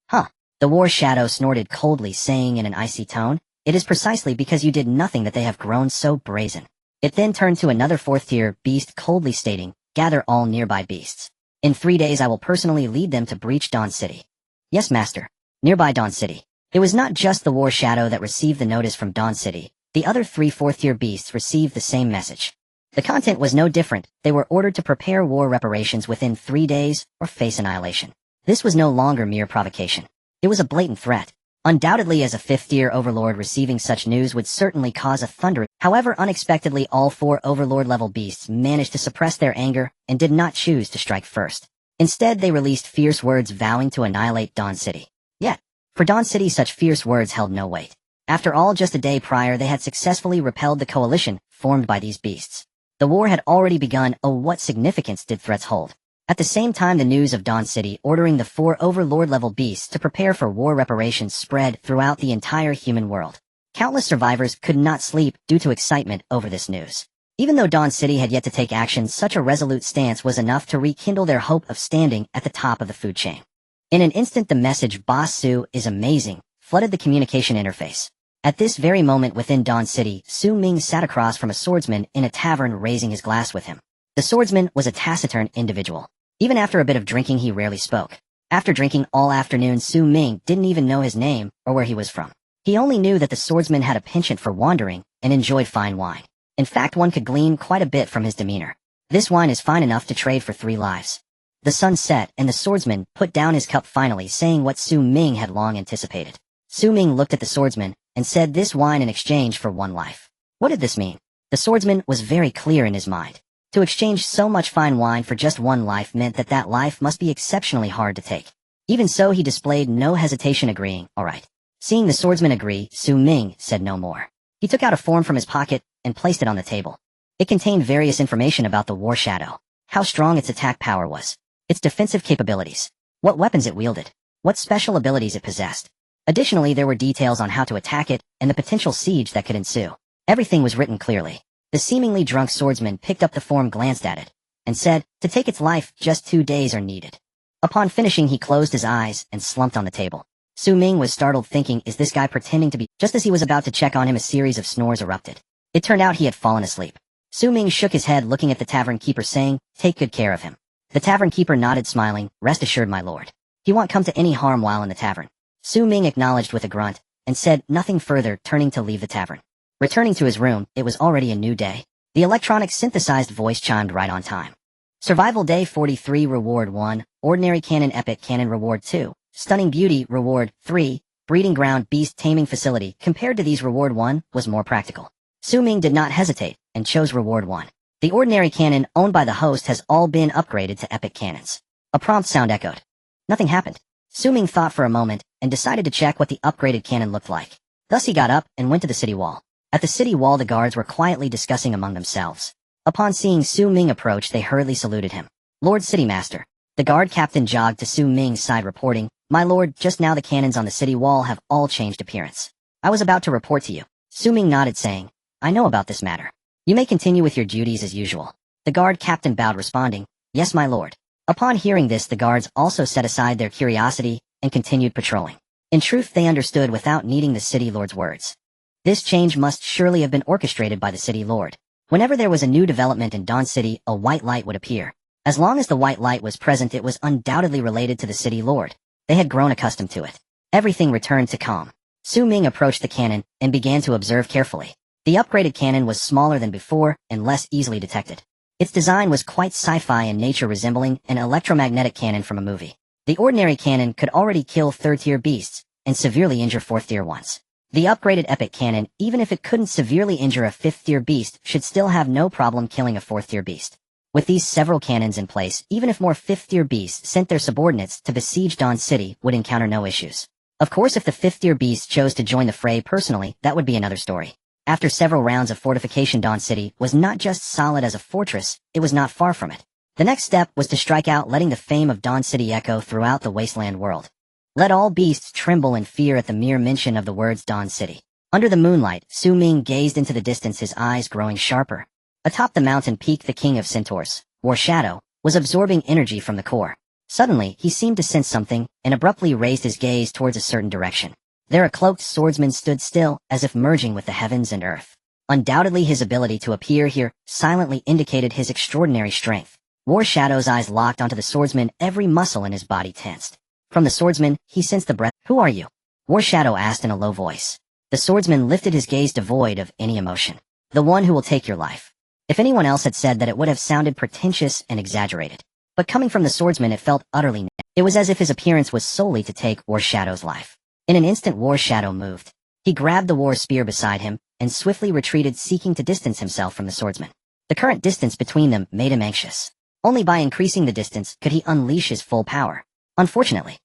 Huh. The War Shadow snorted coldly, saying in an icy tone, it is precisely because you did nothing that they have grown so brazen. It then turned to another fourth-tier beast, coldly stating, gather all nearby beasts. In 3 days I will personally lead them to breach Dawn City. Yes, Master. Nearby Dawn City. It was not just the War Shadow that received the notice from Dawn City. The other 3 fourth-tier beasts received the same message. The content was no different. They were ordered to prepare war reparations within 3 days or face annihilation. This was no longer mere provocation. It was a blatant threat. Undoubtedly, as a 5th-tier overlord, receiving such news would certainly cause a thunder. However, unexpectedly, all 4 overlord-level beasts managed to suppress their anger and did not choose to strike first. Instead, they released fierce words vowing to annihilate Dawn City. Yet, for Dawn City, such fierce words held no weight. After all, just a day prior, they had successfully repelled the coalition formed by these beasts. The war had already begun. Oh, what significance did threats hold? At the same time, the news of Dawn City ordering the 4 overlord-level beasts to prepare for war reparations spread throughout the entire human world. Countless survivors could not sleep due to excitement over this news. Even though Dawn City had yet to take action, such a resolute stance was enough to rekindle their hope of standing at the top of the food chain. In an instant, the message, Boss Su is amazing, flooded the communication interface. At this very moment within Dawn City, Ming sat across from a swordsman in a tavern, raising his glass with him. The swordsman was a taciturn individual. Even after a bit of drinking, he rarely spoke. After drinking all afternoon, Ming didn't even know his name or where he was from. He only knew that the swordsman had a penchant for wandering and enjoyed fine wine. In fact, one could glean quite a bit from his demeanor. This wine is fine enough to trade for 3 lives. The sun set, and the swordsman put down his cup, finally saying what Ming had long anticipated. Ming looked at the swordsman and said, "This wine in exchange for 1 life." What did this mean? The swordsman was very clear in his mind. To exchange so much fine wine for just 1 life meant that that life must be exceptionally hard to take. Even so, he displayed no hesitation, agreeing, "All right." Seeing the swordsman agree, Ming said no more. He took out a form from his pocket and placed it on the table. It contained various information about the war shadow, how strong its attack power was, its defensive capabilities, what weapons it wielded, what special abilities it possessed. Additionally, there were details on how to attack it and the potential siege that could ensue. Everything was written clearly. The seemingly drunk swordsman picked up the form, glanced at it, and said, "To take its life, just 2 days are needed." Upon finishing, he closed his eyes and slumped on the table. Ming was startled, thinking, is this guy pretending to be? Just as he was about to check on him, a series of snores erupted. It turned out he had fallen asleep. Ming shook his head, looking at the tavern keeper, saying, "Take good care of him." The tavern keeper nodded, smiling, "Rest assured, my lord. He won't come to any harm while in the tavern." Ming acknowledged with a grunt and said nothing further, turning to leave the tavern. Returning to his room, it was already a new day. The electronic synthesized voice chimed right on time. Survival Day 43, Reward 1, Ordinary Cannon, Epic Cannon, Reward 2, Stunning Beauty, Reward 3, Breeding Ground, Beast Taming Facility. Compared to these, Reward 1 was more practical. Ming did not hesitate and chose Reward 1. The Ordinary Cannon, owned by the host, has all been upgraded to Epic Cannons. A prompt sound echoed. Nothing happened. Ming thought for a moment and decided to check what the upgraded cannon looked like. Thus he got up and went to the city wall. At the city wall, the guards were quietly discussing among themselves. Upon seeing Ming approach, they hurriedly saluted him. "Lord City Master." The guard captain jogged to Ming's side, reporting, "My lord, just now the cannons on the city wall have all changed appearance. I was about to report to you." Ming nodded, saying, "I know about this matter. You may continue with your duties as usual." The guard captain bowed, responding, "Yes, my lord." Upon hearing this, the guards also set aside their curiosity and continued patrolling. In truth, they understood without needing the city lord's words. This change must surely have been orchestrated by the city lord. Whenever there was a new development in Dawn City, a white light would appear. As long as the white light was present, it was undoubtedly related to the city lord. They had grown accustomed to it. Everything returned to calm. Ming approached the cannon and began to observe carefully. The upgraded cannon was smaller than before and less easily detected. Its design was quite sci-fi in nature, resembling an electromagnetic cannon from a movie. The ordinary cannon could already kill 3rd-tier beasts and severely injure 4th-tier ones. The upgraded epic cannon, even if it couldn't severely injure a 5th-tier beast, should still have no problem killing a 4th-tier beast. With these several cannons in place, even if more 5th-tier beasts sent their subordinates to besiege Dawn City, would encounter no issues. Of course, if the 5th-tier beast chose to join the fray personally, that would be another story. After several rounds of fortification, Dawn City was not just solid as a fortress, it was not far from it. The next step was to strike out, letting the fame of Dawn City echo throughout the Wasteland world. Let all beasts tremble in fear at the mere mention of the words Dawn City. Under the moonlight, Ming gazed into the distance, his eyes growing sharper. Atop the mountain peak, the king of centaurs, War Shadow, was absorbing energy from the core. Suddenly, he seemed to sense something, and abruptly raised his gaze towards a certain direction. There a cloaked swordsman stood still, as if merging with the heavens and earth. Undoubtedly his ability to appear here silently indicated his extraordinary strength. War Shadow's eyes locked onto the swordsman, every muscle in his body tensed. From the swordsman, he sensed the breath. "Who are you?" War Shadow asked in a low voice. The swordsman lifted his gaze, devoid of any emotion. "The one who will take your life." If anyone else had said that, it would have sounded pretentious and exaggerated. But coming from the swordsman, it felt utterly natural. It was as if his appearance was solely to take War Shadow's life. In an instant, War Shadow moved. He grabbed the war spear beside him and swiftly retreated, seeking to distance himself from the swordsman. The current distance between them made him anxious. Only by increasing the distance could he unleash his full power. Unfortunately,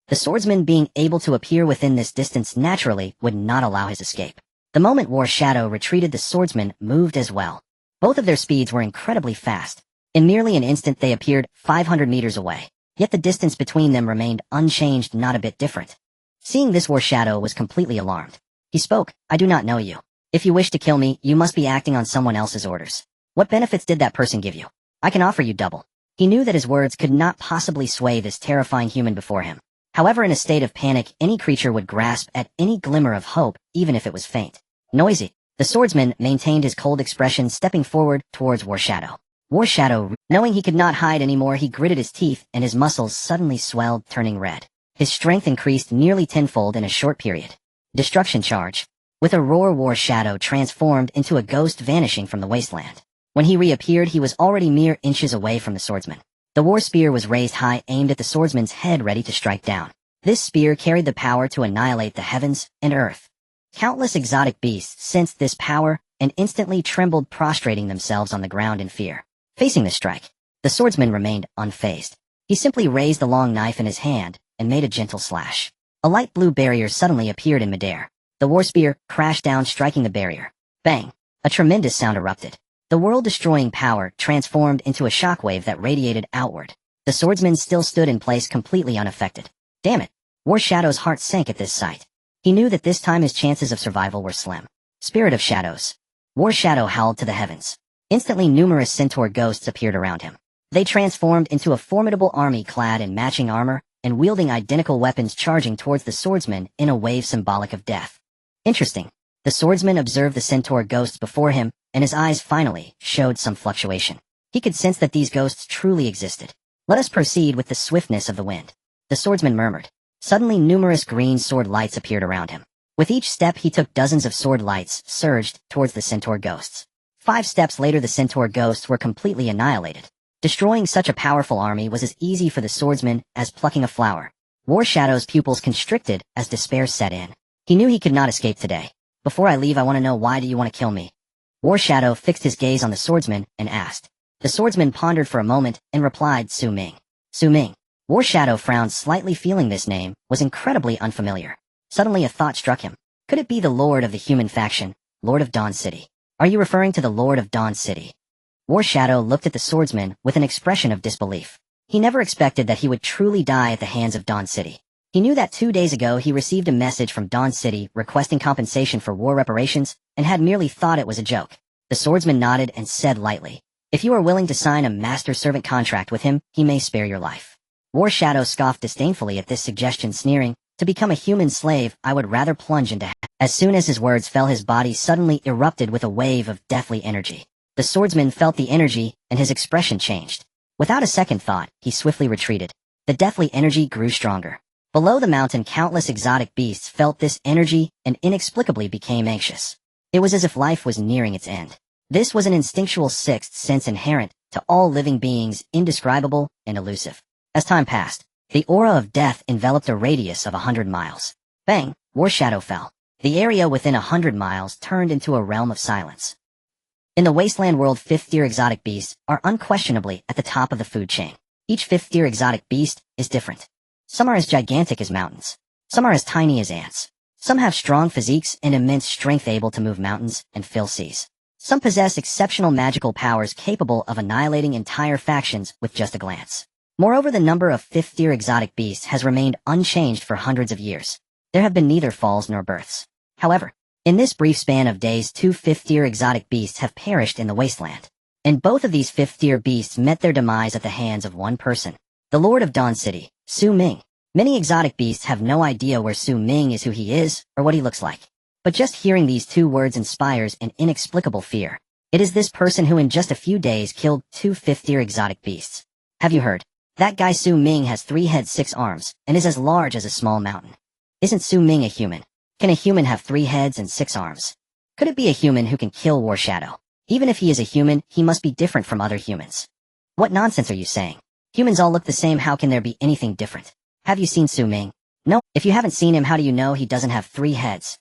the swordsman being able to appear within this distance naturally would not allow his escape. The moment War Shadow retreated, the swordsman moved as well. Both of their speeds were incredibly fast. In merely an instant they appeared 500 meters away, yet the distance between them remained unchanged, not a bit different. Seeing this, War Shadow was completely alarmed. He spoke, "I do not know you. If you wish to kill me, you must be acting on someone else's orders. What benefits did that person give you? I can offer you double." He knew that his words could not possibly sway this terrifying human before him. However, in a state of panic, any creature would grasp at any glimmer of hope, even if it was faint. Noisy. The swordsman maintained his cold expression, stepping forward towards War Shadow. War Shadow, knowing he could not hide anymore, he gritted his teeth and his muscles suddenly swelled, turning red. His strength increased nearly tenfold in a short period. Destruction charge. With a roar, War Shadow transformed into a ghost, vanishing from the wasteland. When he reappeared, he was already mere inches away from the swordsman. The war spear was raised high, aimed at the swordsman's head, ready to strike down. This spear carried the power to annihilate the heavens and earth. Countless exotic beasts sensed this power and instantly trembled, prostrating themselves on the ground in fear. Facing the strike, the swordsman remained unfazed. He simply raised the long knife in his hand and made a gentle slash. A light blue barrier suddenly appeared in midair. The war spear crashed down, striking the barrier. Bang! A tremendous sound erupted. The world-destroying power transformed into a shockwave that radiated outward. The swordsman still stood in place, completely unaffected. Damn it! War Shadow's heart sank at this sight. He knew that this time his chances of survival were slim. Spirit of Shadows. War Shadow howled to the heavens. Instantly, numerous centaur ghosts appeared around him. They transformed into a formidable army, clad in matching armor and wielding identical weapons, charging towards the swordsman in a wave symbolic of death. Interesting. The swordsman observed the centaur ghosts before him, and his eyes finally showed some fluctuation. He could sense that these ghosts truly existed. Let us proceed with the swiftness of the wind, the swordsman murmured. Suddenly, numerous green sword lights appeared around him. With each step he took, dozens of sword lights surged towards the centaur ghosts. 5 steps later, the centaur ghosts were completely annihilated. Destroying such a powerful army was as easy for the swordsman as plucking a flower. War Shadow's pupils constricted as despair set in. He knew he could not escape today. Before I leave, I want to know, why do you want to kill me? War Shadow fixed his gaze on the swordsman and asked. The swordsman pondered for a moment and replied, Su Ming. Su Ming. War Shadow frowned slightly, feeling this name was incredibly unfamiliar. Suddenly a thought struck him. Could it be the Lord of the human faction, Lord of Dawn City? Are you referring to the Lord of Dawn City? War Shadow looked at the swordsman with an expression of disbelief. He never expected that he would truly die at the hands of Dawn City. He knew that 2 days ago he received a message from Dawn City requesting compensation for war reparations and had merely thought it was a joke. The swordsman nodded and said lightly, if you are willing to sign a master-servant contract with him, he may spare your life. War Shadow scoffed disdainfully at this suggestion, sneering, to become a human slave, I would rather plunge into hell. As soon as his words fell, his body suddenly erupted with a wave of deathly energy. The swordsman felt the energy, and his expression changed. Without a second thought, he swiftly retreated. The deathly energy grew stronger. Below the mountain, countless exotic beasts felt this energy and inexplicably became anxious. It was as if life was nearing its end. This was an instinctual sixth sense inherent to all living beings, indescribable and elusive. As time passed, the aura of death enveloped a radius of 100 miles. Bang! War Shadow fell. The area within 100 miles turned into a realm of silence. In the Wasteland world, 5th-tier exotic beasts are unquestionably at the top of the food chain. Each 5th-tier exotic beast is different. Some are as gigantic as mountains. Some are as tiny as ants. Some have strong physiques and immense strength, able to move mountains and fill seas. Some possess exceptional magical powers capable of annihilating entire factions with just a glance. Moreover, the number of 5th-tier exotic beasts has remained unchanged for hundreds of years. There have been neither falls nor births. However, in this brief span of days, 2 5th-tier exotic beasts have perished in the wasteland. And both of these 5th-tier beasts met their demise at the hands of one person, the Lord of Dawn City, Su Ming. Many exotic beasts have no idea where Su Ming is, who he is, or what he looks like. But just hearing these 2 words inspires an inexplicable fear. It is this person who in just a few days killed 2 5th-tier exotic beasts. Have you heard? That guy Su Ming has 3 heads, 6 arms, and is as large as a small mountain. Isn't Su Ming a human? Can a human have 3 heads and 6 arms? Could it be a human who can kill War Shadow? Even if he is a human, he must be different from other humans. What nonsense are you saying? Humans all look the same, how can there be anything different? Have you seen Su Ming? No. If you haven't seen him, how do you know he doesn't have 3 heads?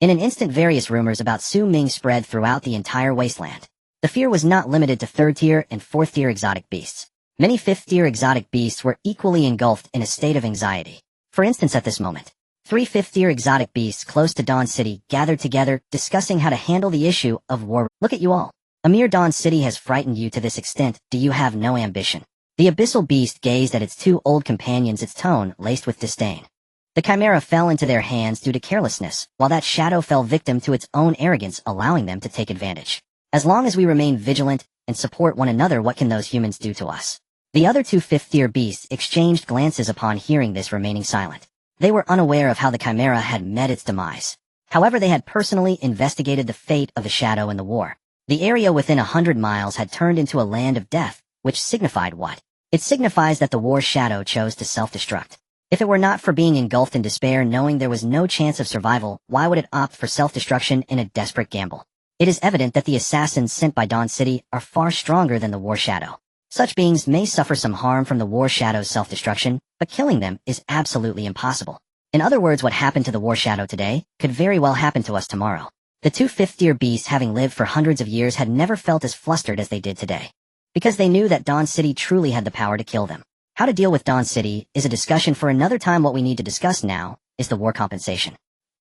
In an instant, various rumors about Su Ming spread throughout the entire wasteland. The fear was not limited to 3rd-tier and 4th-tier exotic beasts. Many 5th-tier exotic beasts were equally engulfed in a state of anxiety. For instance, at this moment, 3 5th-tier exotic beasts close to Dawn City gathered together, discussing how to handle the issue of war. Look at you all. A mere Dawn City has frightened you to this extent. Do you have no ambition? The abyssal beast gazed at its 2 old companions, its tone laced with disdain. The chimera fell into their hands due to carelessness, while that shadow fell victim to its own arrogance, allowing them to take advantage. As long as we remain vigilant and support one another, what can those humans do to us? The other 2 5th-tier beasts exchanged glances upon hearing this, remaining silent. They were unaware of how the chimera had met its demise. However, they had personally investigated the fate of the shadow in the war. The area within 100 miles had turned into a land of death, which signified what? It signifies that the war shadow chose to self-destruct. If it were not for being engulfed in despair knowing there was no chance of survival, why would it opt for self-destruction in a desperate gamble? It is evident that the assassins sent by Dawn City are far stronger than the war shadow. Such beings may suffer some harm from the war shadow's self-destruction, but killing them is absolutely impossible. In other words, what happened to the war shadow today could very well happen to us tomorrow. The two fifth-tier beasts, having lived for hundreds of years, had never felt as flustered as they did today, because they knew that Dawn City truly had the power to kill them. How to deal with Dawn City is a discussion for another time. What we need to discuss now is the war compensation.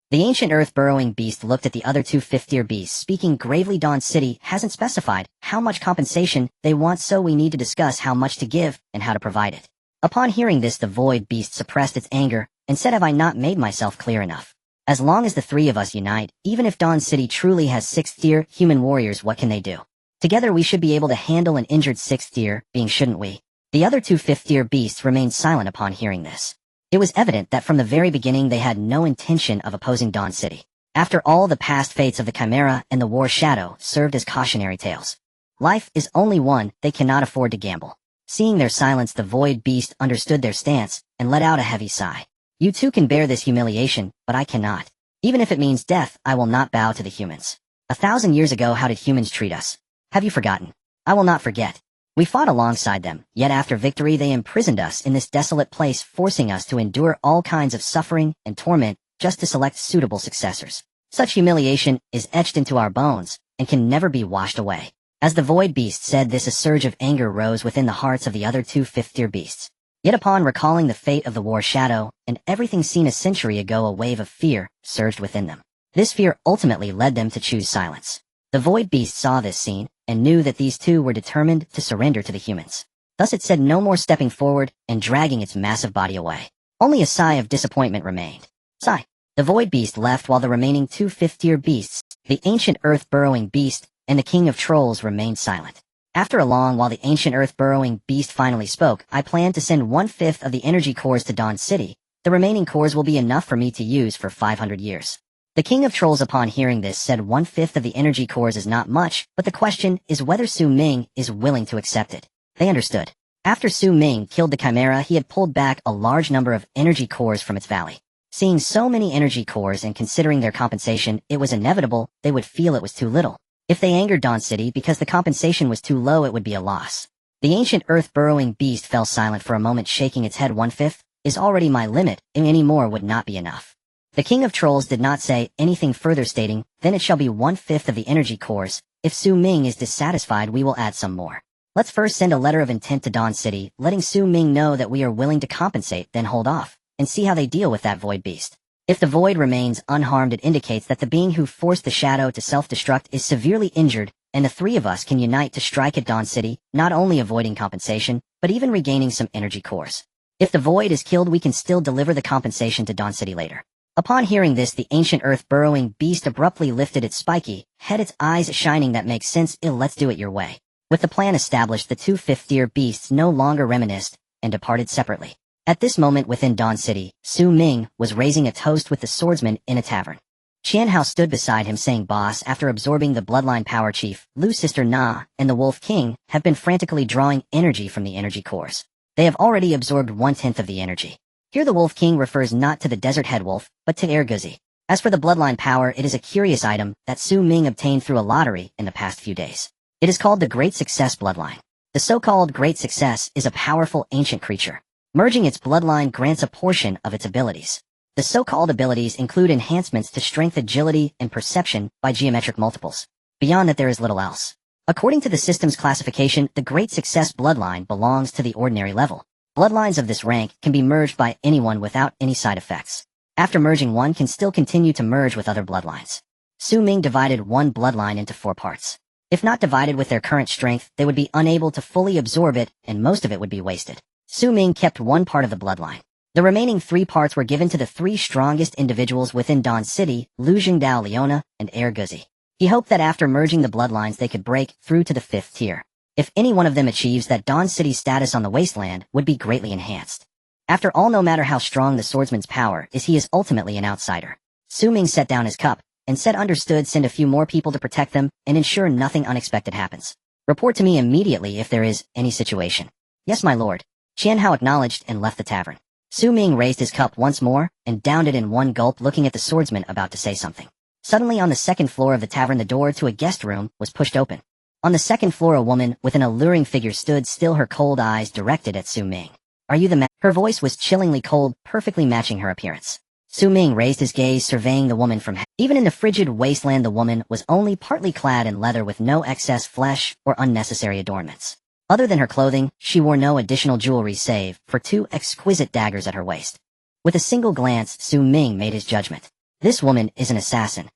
The ancient earth-burrowing beast looked at the other two fifth-tier beasts, speaking gravely. Dawn City hasn't specified how much compensation they want, so we need to discuss how much to give and how to provide it. Upon hearing this, the void beast suppressed its anger and said, "Have I not made myself clear enough? As long as the three of us unite, even if Dawn City truly has sixth-tier human warriors, what can they do? Together we should be able to handle an injured sixth-tier being, shouldn't we?" The other two fifth-tier beasts remained silent upon hearing this. It was evident that from the very beginning they had no intention of opposing Dawn City. After all, the past fates of the Chimera and the War Shadow served as cautionary tales. Life is only one, they cannot afford to gamble. Seeing their silence, the void beast understood their stance and let out a heavy sigh. "You two can bear this humiliation, but I cannot. Even if it means death, I will not bow to the humans. 1,000 years ago, how did humans treat us? Have you forgotten? I will not forget. We fought alongside them, yet after victory they imprisoned us in this desolate place, forcing us to endure all kinds of suffering and torment just to select suitable successors. Such humiliation is etched into our bones and can never be washed away." As the void beast said this, a surge of anger rose within the hearts of the other two fifth-tier beasts. Yet upon recalling the fate of the war shadow and everything seen a century ago, a wave of fear surged within them. This fear ultimately led them to choose silence. The void beast saw this scene and knew that these two were determined to surrender to the humans. Thus it said no more, stepping forward and dragging its massive body away. Only a sigh of disappointment remained. Sigh. The void beast left while the remaining two fifth-tier beasts, the ancient earth-burrowing beast and the king of trolls, remained silent. After a long while, the ancient earth-burrowing beast finally spoke. "I plan to send 1/5 of the energy cores to Dawn City. The remaining cores will be enough for me to use for 500 years. The king of trolls, upon hearing this, said 1/5 of the energy cores is not much, but the question is whether Su Ming is willing to accept it. They understood. After Su Ming killed the Chimera, he had pulled back a large number of energy cores from its valley. Seeing so many energy cores and considering their compensation, it was inevitable they would feel it was too little. If they angered Dawn City because the compensation was too low, it would be a loss. The ancient earth-burrowing beast fell silent for a moment, shaking its head. 1/5 is already my limit, and any more would not be enough. The king of trolls did not say anything further, stating, "Then it shall be 1/5 of the energy cores. If Su Ming is dissatisfied, we will add some more. Let's first send a letter of intent to Dawn City, letting Su Ming know that we are willing to compensate, then hold off, and see how they deal with that void beast. If the void remains unharmed, it indicates that the being who forced the shadow to self-destruct is severely injured, and the three of us can unite to strike at Dawn City, not only avoiding compensation, but even regaining some energy cores. If the void is killed, we can still deliver the compensation to Dawn City later." Upon hearing this, the ancient earth-burrowing beast abruptly lifted its spiky head, its eyes shining. "That makes sense. Let's do it your way." With the plan established, the two fifth-tier beasts no longer reminisced and departed separately. At this moment within Dawn City, Su Ming was raising a toast with the swordsman in a tavern. Qian Hao stood beside him, saying, "Boss, after absorbing the bloodline power, Chief Lu's sister Na and the Wolf King have been frantically drawing energy from the energy cores. They have already absorbed 1/10 of the energy." Here the Wolf King refers not to the desert head wolf, but to Erguzi. As for the bloodline power, it is a curious item that Su Ming obtained through a lottery in the past few days. It is called the Great Success bloodline. The so-called Great Success is a powerful ancient creature. Merging its bloodline grants a portion of its abilities. The so-called abilities include enhancements to strength, agility, and perception by geometric multiples. Beyond that, there is little else. According to the system's classification, the Great Success bloodline belongs to the ordinary level. Bloodlines of this rank can be merged by anyone without any side effects. After merging, one can still continue to merge with other bloodlines. Su Ming divided one bloodline into 4 parts. If not divided with their current strength, they would be unable to fully absorb it, and most of it would be wasted. Su Ming kept one part of the bloodline. The remaining 3 parts were given to the 3 strongest individuals within Dawn City, Lu Jingdao, Leona, and Erguzi. He hoped that after merging the bloodlines they could break through to the 5th tier. If any one of them achieves that, Dawn City's status on the Wasteland would be greatly enhanced. After all, no matter how strong the swordsman's power is, he is ultimately an outsider. Su Ming set down his cup and said understood, send a few more people to protect them and ensure nothing unexpected happens. Report to me immediately if there is any situation. Yes, my lord. Qian Hao acknowledged and left the tavern. Su Ming raised his cup once more and downed it in one gulp, looking at the swordsman about to say something. Suddenly on the second floor of the tavern, the door to a guest room was pushed open. On the second floor, a woman with an alluring figure stood still, her cold eyes directed at Su Ming. Are you the man? Her voice was chillingly cold, perfectly matching her appearance. Su Ming raised his gaze, surveying the woman from even in the frigid wasteland, the woman was only partly clad in leather with no excess flesh or unnecessary adornments. Other than her clothing, she wore no additional jewelry save for two exquisite daggers at her waist. With a single glance, Su Ming made his judgment. This woman is an assassin.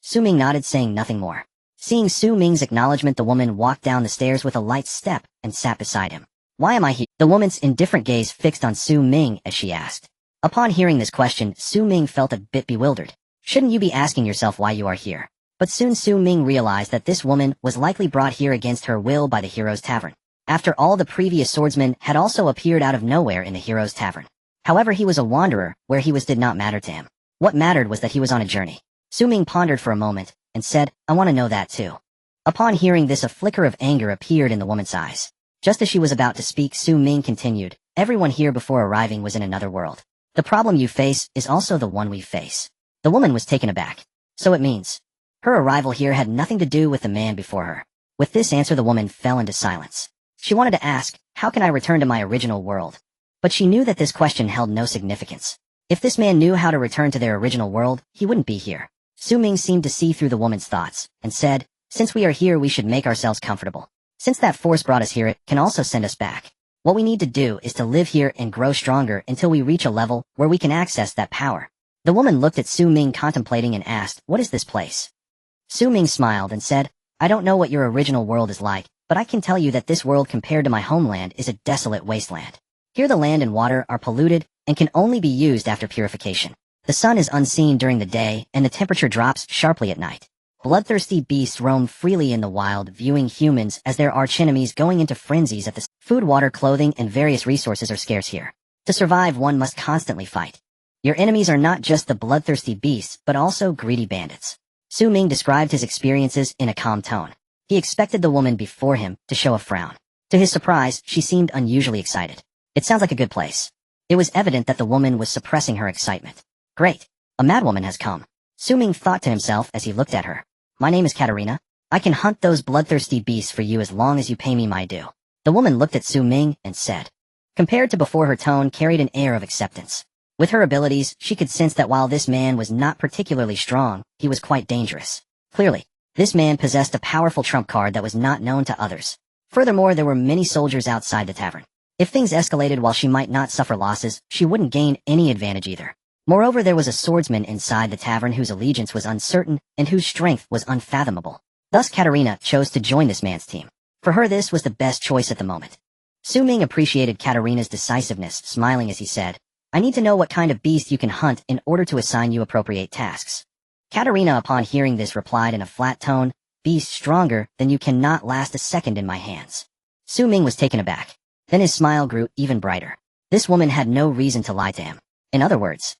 Su Ming nodded, saying nothing more. Seeing Su Ming's acknowledgement, the woman walked down the stairs with a light step and sat beside him. Why am I here? The woman's indifferent gaze fixed on Su Ming as she asked. Upon hearing this question, Su Ming felt a bit bewildered. Shouldn't you be asking yourself why you are here? But soon Su Ming realized that this woman was likely brought here against her will by the Hero's Tavern. After all, the previous swordsman had also appeared out of nowhere in the Hero's Tavern. However, he was a wanderer, where he was did not matter to him. What mattered was that he was on a journey. Su Ming pondered for a moment, and said, I want to know that too. Upon hearing this, a flicker of anger appeared in the woman's eyes. Just as she was about to speak, Su Ming continued, everyone here before arriving was in another world. The problem you face is also the one we face. The woman was taken aback. So it means her arrival here had nothing to do with the man before her. With this answer, the woman fell into silence. She wanted to ask, how can I return to my original world? But she knew that this question held no significance. If this man knew how to return to their original world, he wouldn't be here. Su Ming seemed to see through the woman's thoughts, and said, since we are here, we should make ourselves comfortable. Since that force brought us here, it can also send us back. What we need to do is to live here and grow stronger until we reach a level where we can access that power. The woman looked at Su Ming contemplating and asked, what is this place? Su Ming smiled and said, I don't know what your original world is like, but I can tell you that this world compared to my homeland is a desolate wasteland. Here the land and water are polluted and can only be used after purification. The sun is unseen during the day and the temperature drops sharply at night. Bloodthirsty beasts roam freely in the wild, viewing humans as their archenemies, going into frenzies at the food, water, clothing, and various resources are scarce here. To survive, one must constantly fight. Your enemies are not just the bloodthirsty beasts, but also greedy bandits. Su Ming described his experiences in a calm tone. He expected the woman before him to show a frown. To his surprise, she seemed unusually excited. It sounds like a good place. It was evident that the woman was suppressing her excitement. Great. A madwoman has come. Su Ming thought to himself as he looked at her. My name is Katarina. I can hunt those bloodthirsty beasts for you as long as you pay me my due. The woman looked at Su Ming and said. Compared to before, her tone carried an air of acceptance. With her abilities, she could sense that while this man was not particularly strong, he was quite dangerous. Clearly, this man possessed a powerful trump card that was not known to others. Furthermore, there were many soldiers outside the tavern. If things escalated, while she might not suffer losses, she wouldn't gain any advantage either. Moreover, there was a swordsman inside the tavern whose allegiance was uncertain and whose strength was unfathomable. Thus, Katarina chose to join this man's team. For her, this was the best choice at the moment. Su Ming appreciated Katarina's decisiveness, smiling as he said, I need to know what kind of beast you can hunt in order to assign you appropriate tasks. Katarina, upon hearing this, replied in a flat tone, beast stronger than you cannot last a second in my hands. Su Ming was taken aback. Then his smile grew even brighter. This woman had no reason to lie to him. In other words,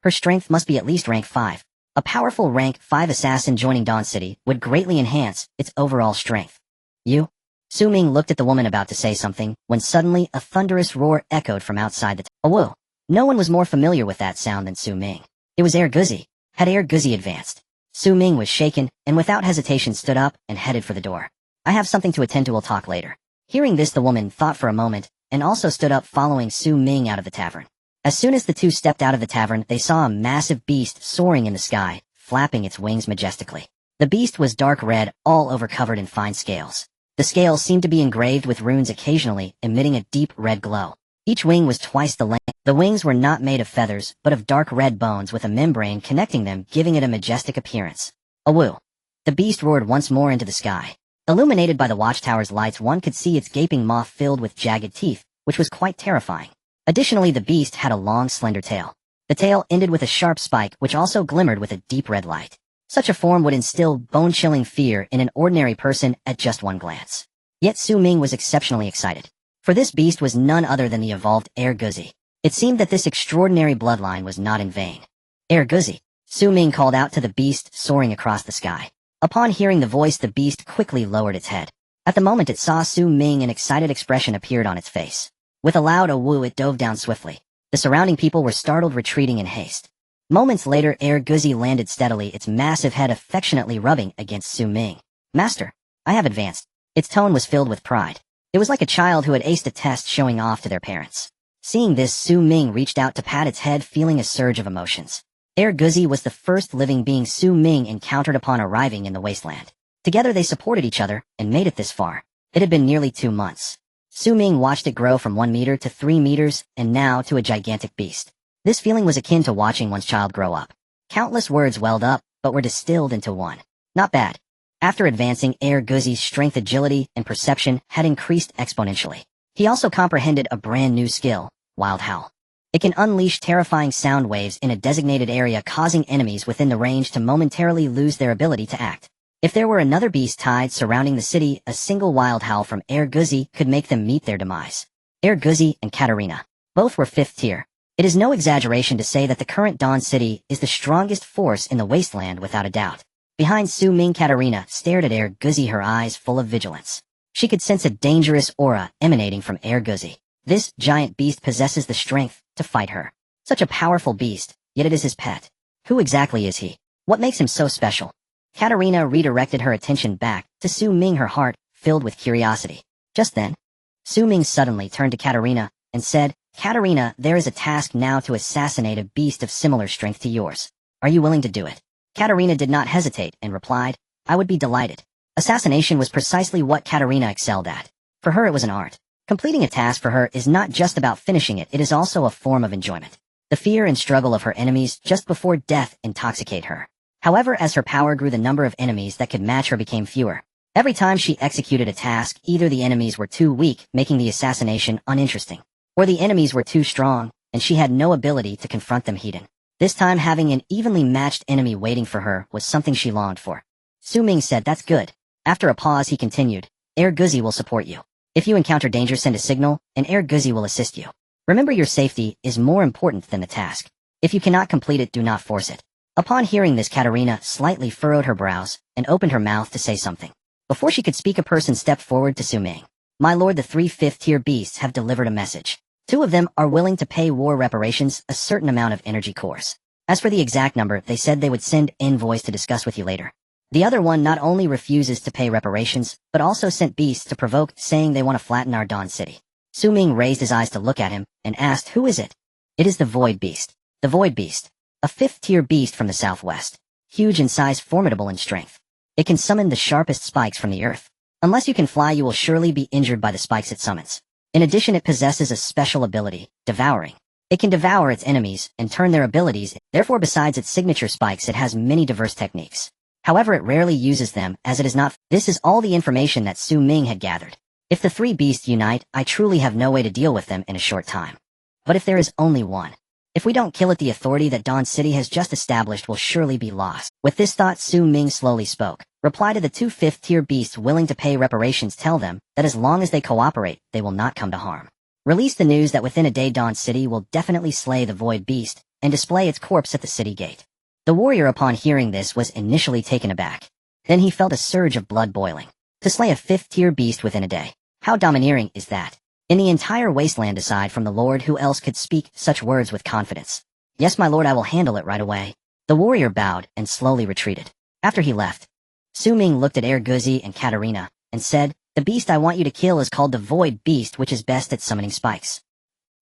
her strength must be at least rank 5. A powerful rank 5 assassin joining Dawn City would greatly enhance its overall strength. You? Su Ming looked at the woman about to say something, when suddenly a thunderous roar echoed from outside the whoa. No one was more familiar with that sound than Su Ming. It was Guzi. Had Guzi advanced? Su Ming was shaken, and without hesitation stood up and headed for the door. I have something to attend to, we'll talk later. Hearing this, the woman thought for a moment, and also stood up, following Su Ming out of the tavern. As soon as the two stepped out of the tavern, they saw a massive beast soaring in the sky, flapping its wings majestically. The beast was dark red, all over covered in fine scales. The scales seemed to be engraved with runes, occasionally emitting a deep red glow. Each wing was twice the length. The wings were not made of feathers, but of dark red bones with a membrane connecting them, giving it a majestic appearance. Awoo! The beast roared once more into the sky. Illuminated by the watchtower's lights, one could see its gaping maw filled with jagged teeth, which was quite terrifying. Additionally, the beast had a long, slender tail. The tail ended with a sharp spike, which also glimmered with a deep red light. Such a form would instill bone-chilling fear in an ordinary person at just one glance. Yet Su Ming was exceptionally excited. For this beast was none other than the evolved Guzi. It seemed that this extraordinary bloodline was not in vain. Guzi. Su Ming called out to the beast soaring across the sky. Upon hearing the voice, the beast quickly lowered its head. At the moment it saw Su Ming, an excited expression appeared on its face. With a loud "awoo," it dove down swiftly. The surrounding people were startled, retreating in haste. Moments later, Air Guzzi landed steadily, its massive head affectionately rubbing against Su Ming. "Master, I have advanced." Its tone was filled with pride. It was like a child who had aced a test showing off to their parents. Seeing this, Su Ming reached out to pat its head, feeling a surge of emotions. Air Guzzi was the first living being Su Ming encountered upon arriving in the Wasteland. Together they supported each other and made it this far. It had been nearly 2 months. Su Ming watched it grow from 1 meter to 3 meters and now to a gigantic beast. This feeling was akin to watching one's child grow up. Countless words welled up, but were distilled into one. Not bad. After advancing, Air Guzzi's strength, agility, and perception had increased exponentially. He also comprehended a brand new skill, Wild Howl. It can unleash terrifying sound waves in a designated area, causing enemies within the range to momentarily lose their ability to act. If there were another beast tied surrounding the city, a single Wild Howl from Air Guzzi could make them meet their demise. Air Guzzi and Katarina. Both were 5th tier. It is no exaggeration to say that the current Dawn City is the strongest force in the Wasteland without a doubt. Behind Su Ming, Katarina stared at Air Guzzi, her eyes full of vigilance. She could sense a dangerous aura emanating from Air Guzzi. This giant beast possesses the strength to fight her. Such a powerful beast, yet it is his pet. Who exactly is he? What makes him so special? Katarina redirected her attention back to Su Ming, her heart filled with curiosity. Just then, Su Ming suddenly turned to Katarina and said, "Katarina, there is a task now to assassinate a beast of similar strength to yours. Are you willing to do it?" Katarina did not hesitate and replied, "I would be delighted." Assassination was precisely what Katarina excelled at. For her it was an art. Completing a task for her is not just about finishing it, it is also a form of enjoyment. The fear and struggle of her enemies just before death intoxicate her. However, as her power grew, the number of enemies that could match her became fewer. Every time she executed a task, either the enemies were too weak, making the assassination uninteresting, or the enemies were too strong, and she had no ability to confront them heat-in. This time, having an evenly matched enemy waiting for her was something she longed for. Su Ming said, "That's good." After a pause, he continued, "Air Guzzi will support you. If you encounter danger, send a signal, and Air Guzzi will assist you. Remember, your safety is more important than the task. If you cannot complete it, do not force it." Upon hearing this, Katarina slightly furrowed her brows and opened her mouth to say something. Before she could speak, a person stepped forward to Su Ming. "My lord, the 3 5th-tier beasts have delivered a message. 2 of them are willing to pay war reparations, a certain amount of energy cores. As for the exact number, they said they would send envoys to discuss with you later. The other one not only refuses to pay reparations, but also sent beasts to provoke, saying they want to flatten our Dawn City." Su Ming raised his eyes to look at him and asked, "Who is it?" "It is the Void Beast." The Void Beast. A 5th-tier beast from the southwest. Huge in size, formidable in strength. It can summon the sharpest spikes from the earth. Unless you can fly, you will surely be injured by the spikes it summons. In addition, it possesses a special ability, devouring. It can devour its enemies and turn their abilities. Therefore, besides its signature spikes, it has many diverse techniques. However, it rarely uses them, as it is not. This is all the information that Su Ming had gathered. If the 3 beasts unite, I truly have no way to deal with them in a short time. But if there is only one, if we don't kill it, the authority that Dawn City has just established will surely be lost. With this thought, Su Ming slowly spoke. "Reply to the 2 5th-tier beasts willing to pay reparations. Tell them that as long as they cooperate, they will not come to harm. Release the news that within a day Dawn City will definitely slay the Void Beast and display its corpse at the city gate." The warrior, upon hearing this, was initially taken aback. Then he felt a surge of blood boiling. To slay a 5th-tier beast within a day. How domineering is that? In the entire Wasteland, aside from the Lord, who else could speak such words with confidence? "Yes, my lord, I will handle it right away." The warrior bowed and slowly retreated. After he left, Su Ming looked at Air Guzzi and Katarina and said, "The beast I want you to kill is called the Void Beast, which is best at summoning spikes."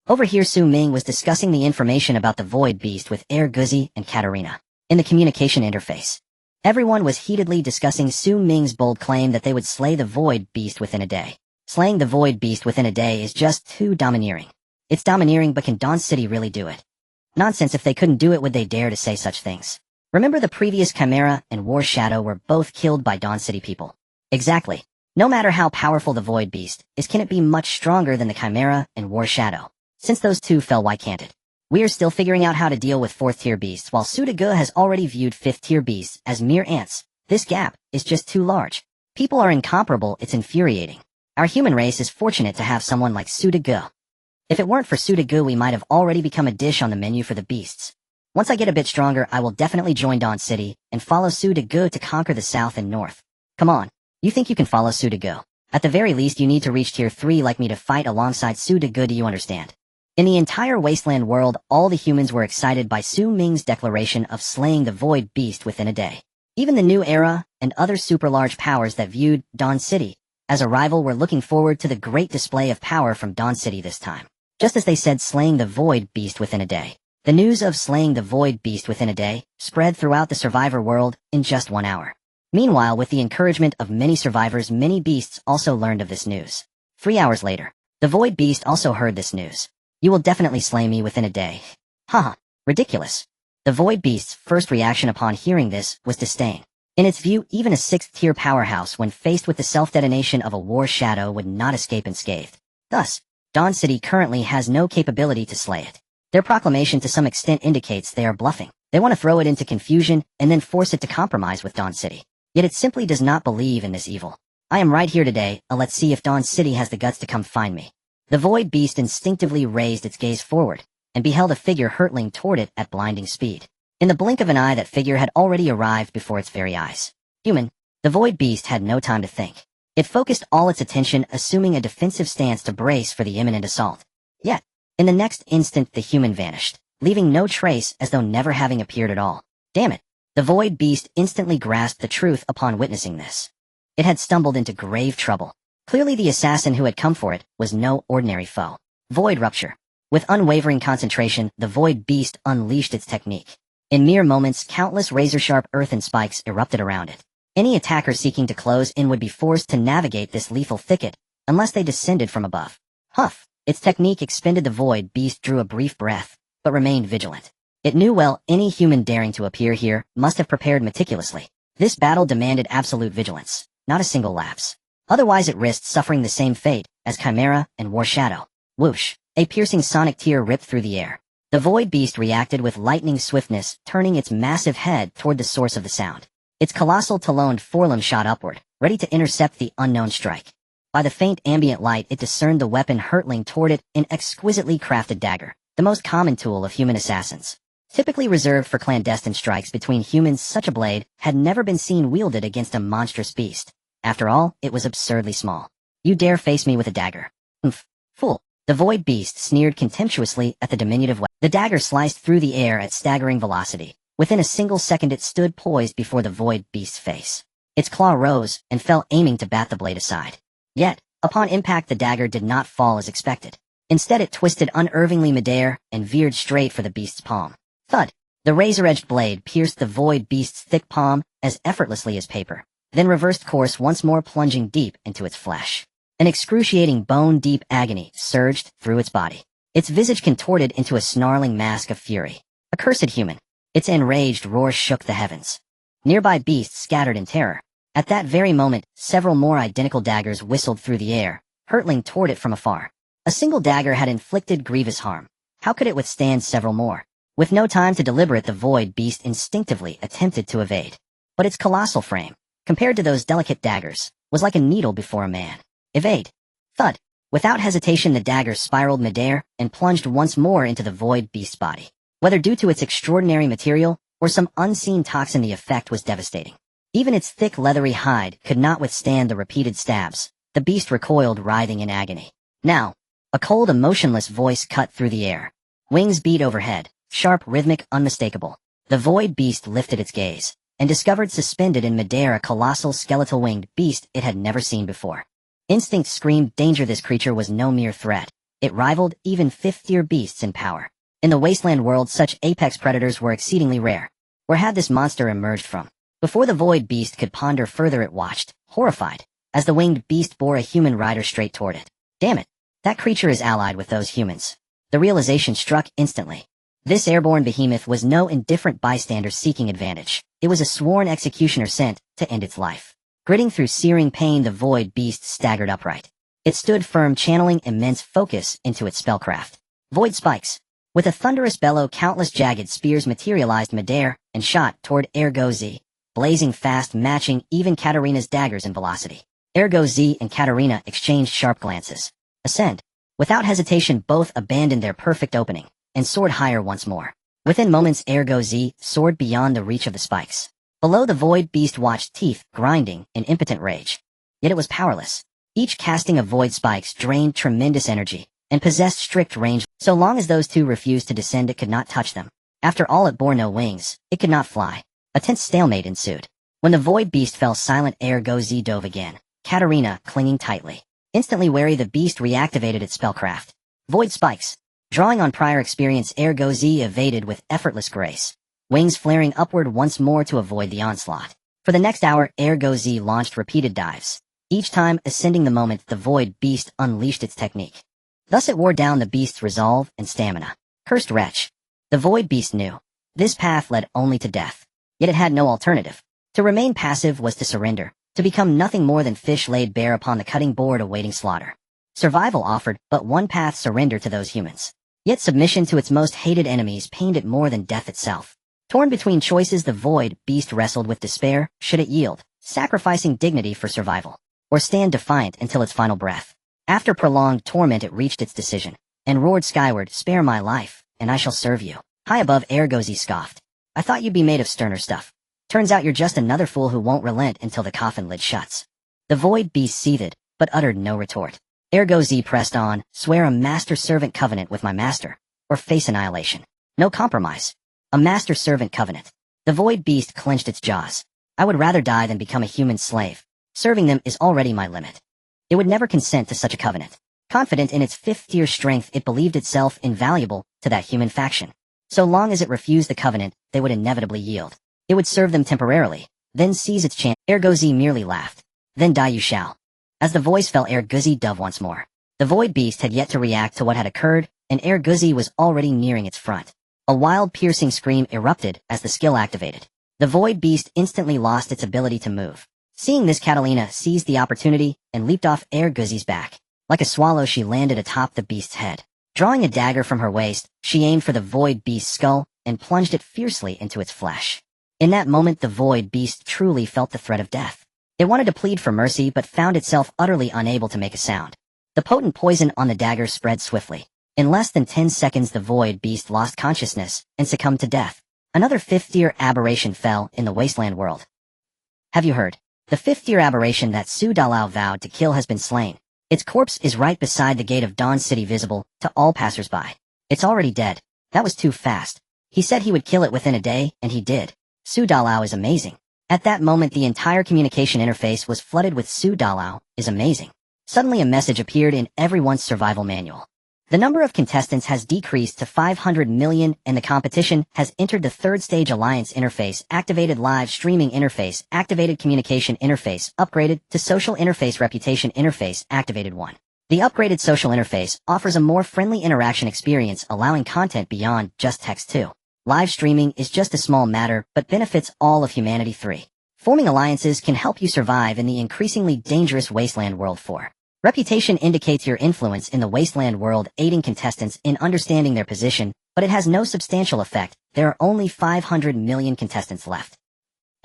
Over here, Su Ming was discussing the information about the Void Beast with Air Guzzi and Katarina. In the communication interface, everyone was heatedly discussing Su Ming's bold claim that they would slay the Void Beast within a day. Slaying the Void Beast within a day is just too domineering. It's domineering, but can Dawn City really do it? Nonsense. If they couldn't do it, would they dare to say such things? Remember, the previous Chimera and War Shadow were both killed by Dawn City people. Exactly. No matter how powerful the Void Beast is, can it be much stronger than the Chimera and War Shadow? Since those two fell, why can't it? We are still figuring out how to deal with 4th-tier beasts, while Sudaga has already viewed 5th-tier beasts as mere ants. This gap is just too large. People are incomparable. It's infuriating. Our human race is fortunate to have someone like Sudaga. If it weren't for Sudaga, we might have already become a dish on the menu for the beasts. Once I get a bit stronger, I will definitely join Dawn City and follow Su de Go to conquer the south and north. Come on, you think you can follow Su de Go? At the very least, you need to reach tier 3 like me to fight alongside Su de Go, do you understand? In the entire Wasteland world, all the humans were excited by Su Ming's declaration of slaying the Void Beast within a day. Even the New Era and other super-large powers that viewed Dawn City as a rival were looking forward to the great display of power from Dawn City this time. Just as they said slaying the Void Beast within a day, the news of slaying the Void Beast within a day spread throughout the survivor world in just 1 hour. Meanwhile, with the encouragement of many survivors, many beasts also learned of this news. 3 hours later, the Void Beast also heard this news. You will definitely slay me within a day. Haha, ridiculous. The Void Beast's first reaction upon hearing this was disdain. In its view, even a 6th-tier powerhouse when faced with the self-detonation of a war shadow would not escape unscathed. Thus, Dawn City currently has no capability to slay it. Their proclamation to some extent indicates they are bluffing. They want to throw it into confusion and then force it to compromise with Dawn City. Yet it simply does not believe in this evil. I am right here today, let's see if Dawn City has the guts to come find me. The Void Beast instinctively raised its gaze forward and beheld a figure hurtling toward it at blinding speed. In the blink of an eye, that figure had already arrived before its very eyes. Human, the Void Beast had no time to think. It focused all its attention, assuming a defensive stance to brace for the imminent assault. Yet, in the next instant the human vanished, leaving no trace as though never having appeared at all. Damn it! The Void Beast instantly grasped the truth upon witnessing this. It had stumbled into grave trouble. Clearly the assassin who had come for it was no ordinary foe. Void Rupture. With unwavering concentration, the Void Beast unleashed its technique. In mere moments, countless razor-sharp earthen spikes erupted around it. Any attacker seeking to close in would be forced to navigate this lethal thicket, unless they descended from above. Huff! Its technique expended. The Void Beast drew a brief breath, but remained vigilant. It knew well any human daring to appear here must have prepared meticulously. This battle demanded absolute vigilance, not a single lapse. Otherwise it risked suffering the same fate as Chimera and War Shadow. Whoosh! A piercing sonic tear ripped through the air. The Void Beast reacted with lightning swiftness, turning its massive head toward the source of the sound. Its colossal taloned forelimb shot upward, ready to intercept the unknown strike. By the faint ambient light, it discerned the weapon hurtling toward it, an exquisitely crafted dagger, the most common tool of human assassins. Typically reserved for clandestine strikes between humans, such a blade had never been seen wielded against a monstrous beast. After all, it was absurdly small. You dare face me with a dagger? Oomph. Fool. The Void Beast sneered contemptuously at the diminutive weapon. The dagger sliced through the air at staggering velocity. Within a single second it stood poised before the Void Beast's face. Its claw rose and fell, aiming to bat the blade aside. Yet, upon impact the dagger did not fall as expected. Instead it twisted unervingly midair and veered straight for the beast's palm. Thud! The razor-edged blade pierced the Void Beast's thick palm as effortlessly as paper, then reversed course once more, plunging deep into its flesh. An excruciating bone-deep agony surged through its body. Its visage contorted into a snarling mask of fury. Accursed human! Its enraged roar shook the heavens. Nearby beasts scattered in terror. At that very moment, several more identical daggers whistled through the air, hurtling toward it from afar. A single dagger had inflicted grievous harm. How could it withstand several more? With no time to deliberate, the Void Beast instinctively attempted to evade. But its colossal frame, compared to those delicate daggers, was like a needle before a man. Evade. Thud. Without hesitation the dagger spiraled midair and plunged once more into the Void Beast's body. Whether due to its extraordinary material or some unseen toxin, the effect was devastating. Even its thick leathery hide could not withstand the repeated stabs. The beast recoiled, writhing in agony. Now, a cold, emotionless voice cut through the air. Wings beat overhead, sharp, rhythmic, unmistakable. The Void Beast lifted its gaze and discovered suspended in midair a colossal skeletal winged beast it had never seen before. Instinct screamed danger. This creature was no mere threat. It rivaled even 5th-tier beasts in power. In the Wasteland world, such apex predators were exceedingly rare. Where had this monster emerged from? Before the Void Beast could ponder further, it watched, horrified, as the winged beast bore a human rider straight toward it. Damn it! That creature is allied with those humans. The realization struck instantly. This airborne behemoth was no indifferent bystander seeking advantage. It was a sworn executioner sent to end its life. Gritting through searing pain, the Void Beast staggered upright. It stood firm, channeling immense focus into its spellcraft. Void spikes. With a thunderous bellow, countless jagged spears materialized midair and shot toward Ergo Z, blazing fast, matching even Katarina's daggers in velocity. Ergo Z and Katarina exchanged sharp glances. Ascend. Without hesitation, both abandoned their perfect opening and soared higher once more. Within moments, Ergo Z soared beyond the reach of the spikes. Below, the void beast watched, teeth grinding in impotent rage. Yet it was powerless. Each casting of void spikes drained tremendous energy and possessed strict range. So long as those two refused to descend, it could not touch them. After all, it bore no wings. It could not fly. A tense stalemate ensued. When the void beast fell silent, Ergo Z dove again, Katarina clinging tightly. Instantly wary, the beast reactivated its spellcraft. Void spikes. Drawing on prior experience, Ergo Z evaded with effortless grace, wings flaring upward once more to avoid the onslaught. For the next hour, Ergo Z launched repeated dives. Each time ascending the moment the void beast unleashed its technique. Thus it wore down the beast's resolve and stamina. Cursed wretch. The void beast knew. This path led only to death. Yet it had no alternative. To remain passive was to surrender, to become nothing more than fish laid bare upon the cutting board awaiting slaughter. Survival offered but one path: surrender to those humans. Yet submission to its most hated enemies pained it more than death itself. Torn between choices, the void beast wrestled with despair. Should it yield, sacrificing dignity for survival, or stand defiant until its final breath? After prolonged torment, it reached its decision, and roared skyward, "Spare my life, and I shall serve you." High above, Ergo Z scoffed. "I thought you'd be made of sterner stuff. Turns out you're just another fool who won't relent until the coffin lid shuts." The void beast seethed, but uttered no retort. Ergo Z pressed on. "Swear a master-servant covenant with my master, or face annihilation. No compromise. A master-servant covenant." The void beast clenched its jaws. "I would rather die than become a human slave. Serving them is already my limit." It would never consent to such a covenant. Confident in its fifth-tier strength, it believed itself invaluable to that human faction. So long as it refused the covenant, they would inevitably yield. It would serve them temporarily, then seize its chance. Ergo Z merely laughed. "Then die you shall." As the voice fell, Ergo Z dove once more. The void beast had yet to react to what had occurred, and Ergo Z was already nearing its front. A wild, piercing scream erupted as the skill activated. The void beast instantly lost its ability to move. Seeing this, Catalina seized the opportunity and leaped off Ergo Z's back. Like a swallow, she landed atop the beast's head. Drawing a dagger from her waist, she aimed for the void beast's skull and plunged it fiercely into its flesh. In that moment, the void beast truly felt the threat of death. It wanted to plead for mercy, but found itself utterly unable to make a sound. The potent poison on the dagger spread swiftly. In less than 10 seconds, the void beast lost consciousness and succumbed to death. Another fifth-tier aberration fell in the Wasteland world. Have you heard? The fifth-tier aberration that Su Dalao vowed to kill has been slain. Its corpse is right beside the gate of Dawn City, visible to all passers-by. It's already dead. That was too fast. He said he would kill it within a day, and he did. Su Dalao is amazing. At that moment, the entire communication interface was flooded with "Su Dalao is amazing." Suddenly a message appeared in everyone's survival manual. The number of contestants has decreased to 500 million, and the competition has entered the third stage. Alliance interface activated. Live streaming interface activated. Communication interface upgraded to social interface. Reputation interface activated 1. The upgraded social interface offers a more friendly interaction experience, allowing content beyond just text too. Live streaming is just a small matter, but benefits all of humanity. 3. Forming alliances can help you survive in the increasingly dangerous Wasteland world. 4. Reputation indicates your influence in the Wasteland world, aiding contestants in understanding their position, but it has no substantial effect. There are only 500 million contestants left.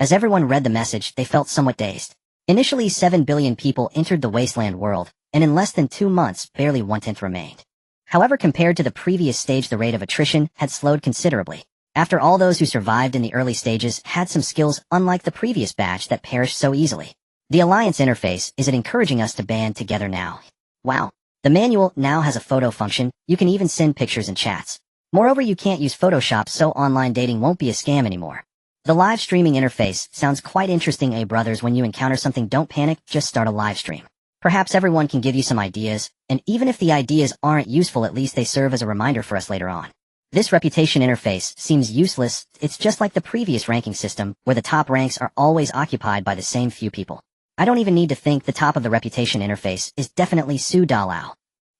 As everyone read the message, they felt somewhat dazed. Initially, 7 billion people entered the Wasteland world, and in less than 2 months, barely 1/10 remained. However, compared to the previous stage, the rate of attrition had slowed considerably. After all, those who survived in the early stages had some skills unlike the previous batch that perished so easily. The Alliance interface, is it encouraging us to band together now? Wow. The manual now has a photo function. You can even send pictures and chats. Moreover, you can't use Photoshop, so online dating won't be a scam anymore. The live streaming interface sounds quite interesting. Brothers, when you encounter something, don't panic, just start a live stream. Perhaps everyone can give you some ideas, and even if the ideas aren't useful, at least they serve as a reminder for us later on. This reputation interface seems useless. It's just like the previous ranking system, where the top ranks are always occupied by the same few people. I don't even need to think. The top of the reputation interface is definitely Su Dalao.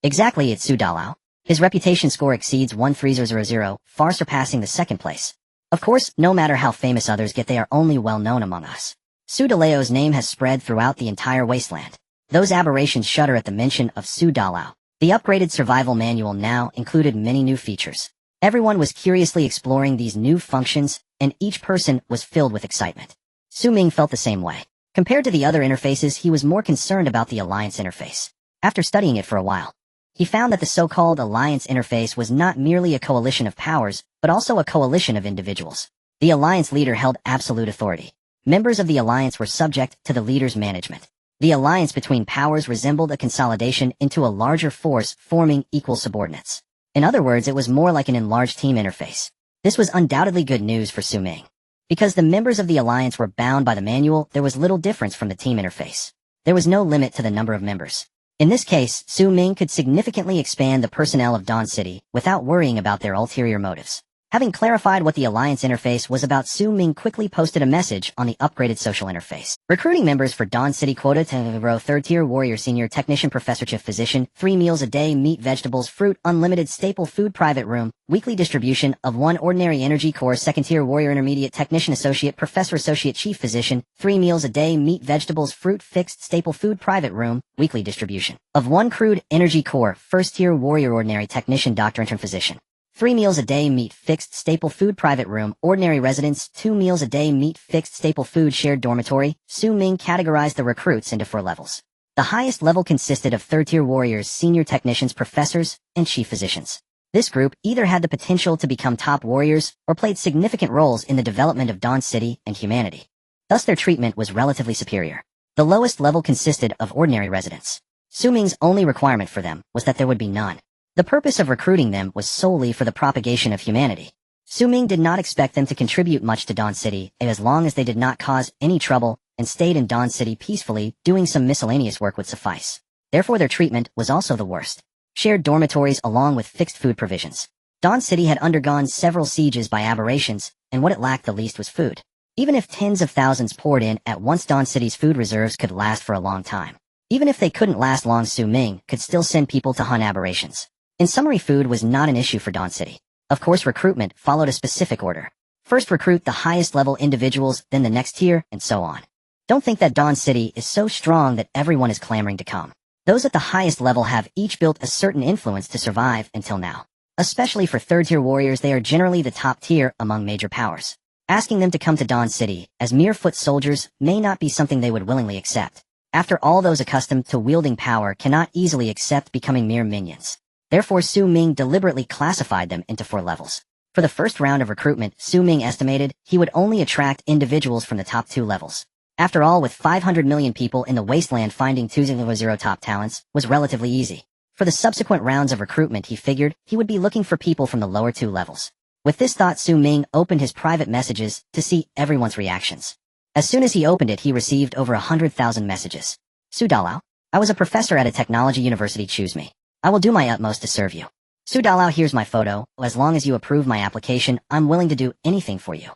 Exactly, it's Su Dalao. His reputation score exceeds 13000, far surpassing the second place. Of course, no matter how famous others get, they are only well known among us. Su Dalao's name has spread throughout the entire Wasteland. Those aberrations shudder at the mention of Su Dalao. The upgraded survival manual now included many new features. Everyone was curiously exploring these new functions, and each person was filled with excitement. Su Ming felt the same way. Compared to the other interfaces, he was more concerned about the Alliance interface. After studying it for a while, he found that the so-called Alliance interface was not merely a coalition of powers, but but also a coalition of individuals. The alliance leader held absolute authority. Members of the alliance were subject to the leader's management. The alliance between powers resembled a consolidation into a larger force forming equal subordinates. In other words, it was more like an enlarged team interface. This was undoubtedly good news for Su Ming. Because the members of the alliance were bound by the manual, there was little difference from the team interface. There was no limit to the number of members. In this case, Su Ming could significantly expand the personnel of Dawn City without worrying about their ulterior motives. Having clarified what the alliance interface was about, Su Ming quickly posted a message on the upgraded social interface. Recruiting members for Dawn City quota to row 3rd tier warrior senior technician professor chief physician, 3 meals a day, meat, vegetables, fruit, unlimited staple food, private room, weekly distribution of 1 ordinary energy core, 2nd tier warrior intermediate technician associate professor associate chief physician, 3 meals a day, meat, vegetables, fruit, fixed staple food, private room, weekly distribution of 1 crude energy core, 1st tier warrior ordinary technician doctor intern physician. 3 meals a day, meat, fixed staple food, private room, ordinary residence, 2 meals a day, meat, fixed staple food, shared dormitory. Su Ming categorized the recruits into 4 levels. The highest level consisted of 3rd tier warriors, senior technicians, professors, and chief physicians. This group either had the potential to become top warriors or played significant roles in the development of Dawn City and humanity. Thus their treatment was relatively superior. The lowest level consisted of ordinary residents. Su Ming's only requirement for them was that there would be none. The purpose of recruiting them was solely for the propagation of humanity. Su Ming did not expect them to contribute much to Dawn City as long as they did not cause any trouble and stayed in Dawn City peacefully. Doing some miscellaneous work would suffice. Therefore their treatment was also the worst. Shared dormitories along with fixed food provisions. Dawn City had undergone several sieges by aberrations, and what it lacked the least was food. Even if tens of thousands poured in at once, Dawn City's food reserves could last for a long time. Even if they couldn't last long, Su Ming could still send people to hunt aberrations. In summary, food was not an issue for Dawn City. Of course, recruitment followed a specific order. First recruit the highest level individuals, then the next tier, and so on. Don't think that Dawn City is so strong that everyone is clamoring to come. Those at the highest level have each built a certain influence to survive until now. Especially for 3rd tier warriors, they are generally the top tier among major powers. Asking them to come to Dawn City as mere foot soldiers may not be something they would willingly accept. After all, those accustomed to wielding power cannot easily accept becoming mere minions. Therefore, Su Ming deliberately classified them into 4 levels. For the first round of recruitment, Su Ming estimated he would only attract individuals from the top 2 levels. After all, with 500 million people in the Wasteland, finding 200 top talents was relatively easy. For the subsequent rounds of recruitment, he figured he would be looking for people from the lower 2 levels. With this thought, Su Ming opened his private messages to see everyone's reactions. As soon as he opened it, he received over 100,000 messages. Su Dalao, I was a professor at a technology university. Choose me. I will do my utmost to serve you. Su Dalao, here's my photo. As long as you approve my application, I'm willing to do anything for you.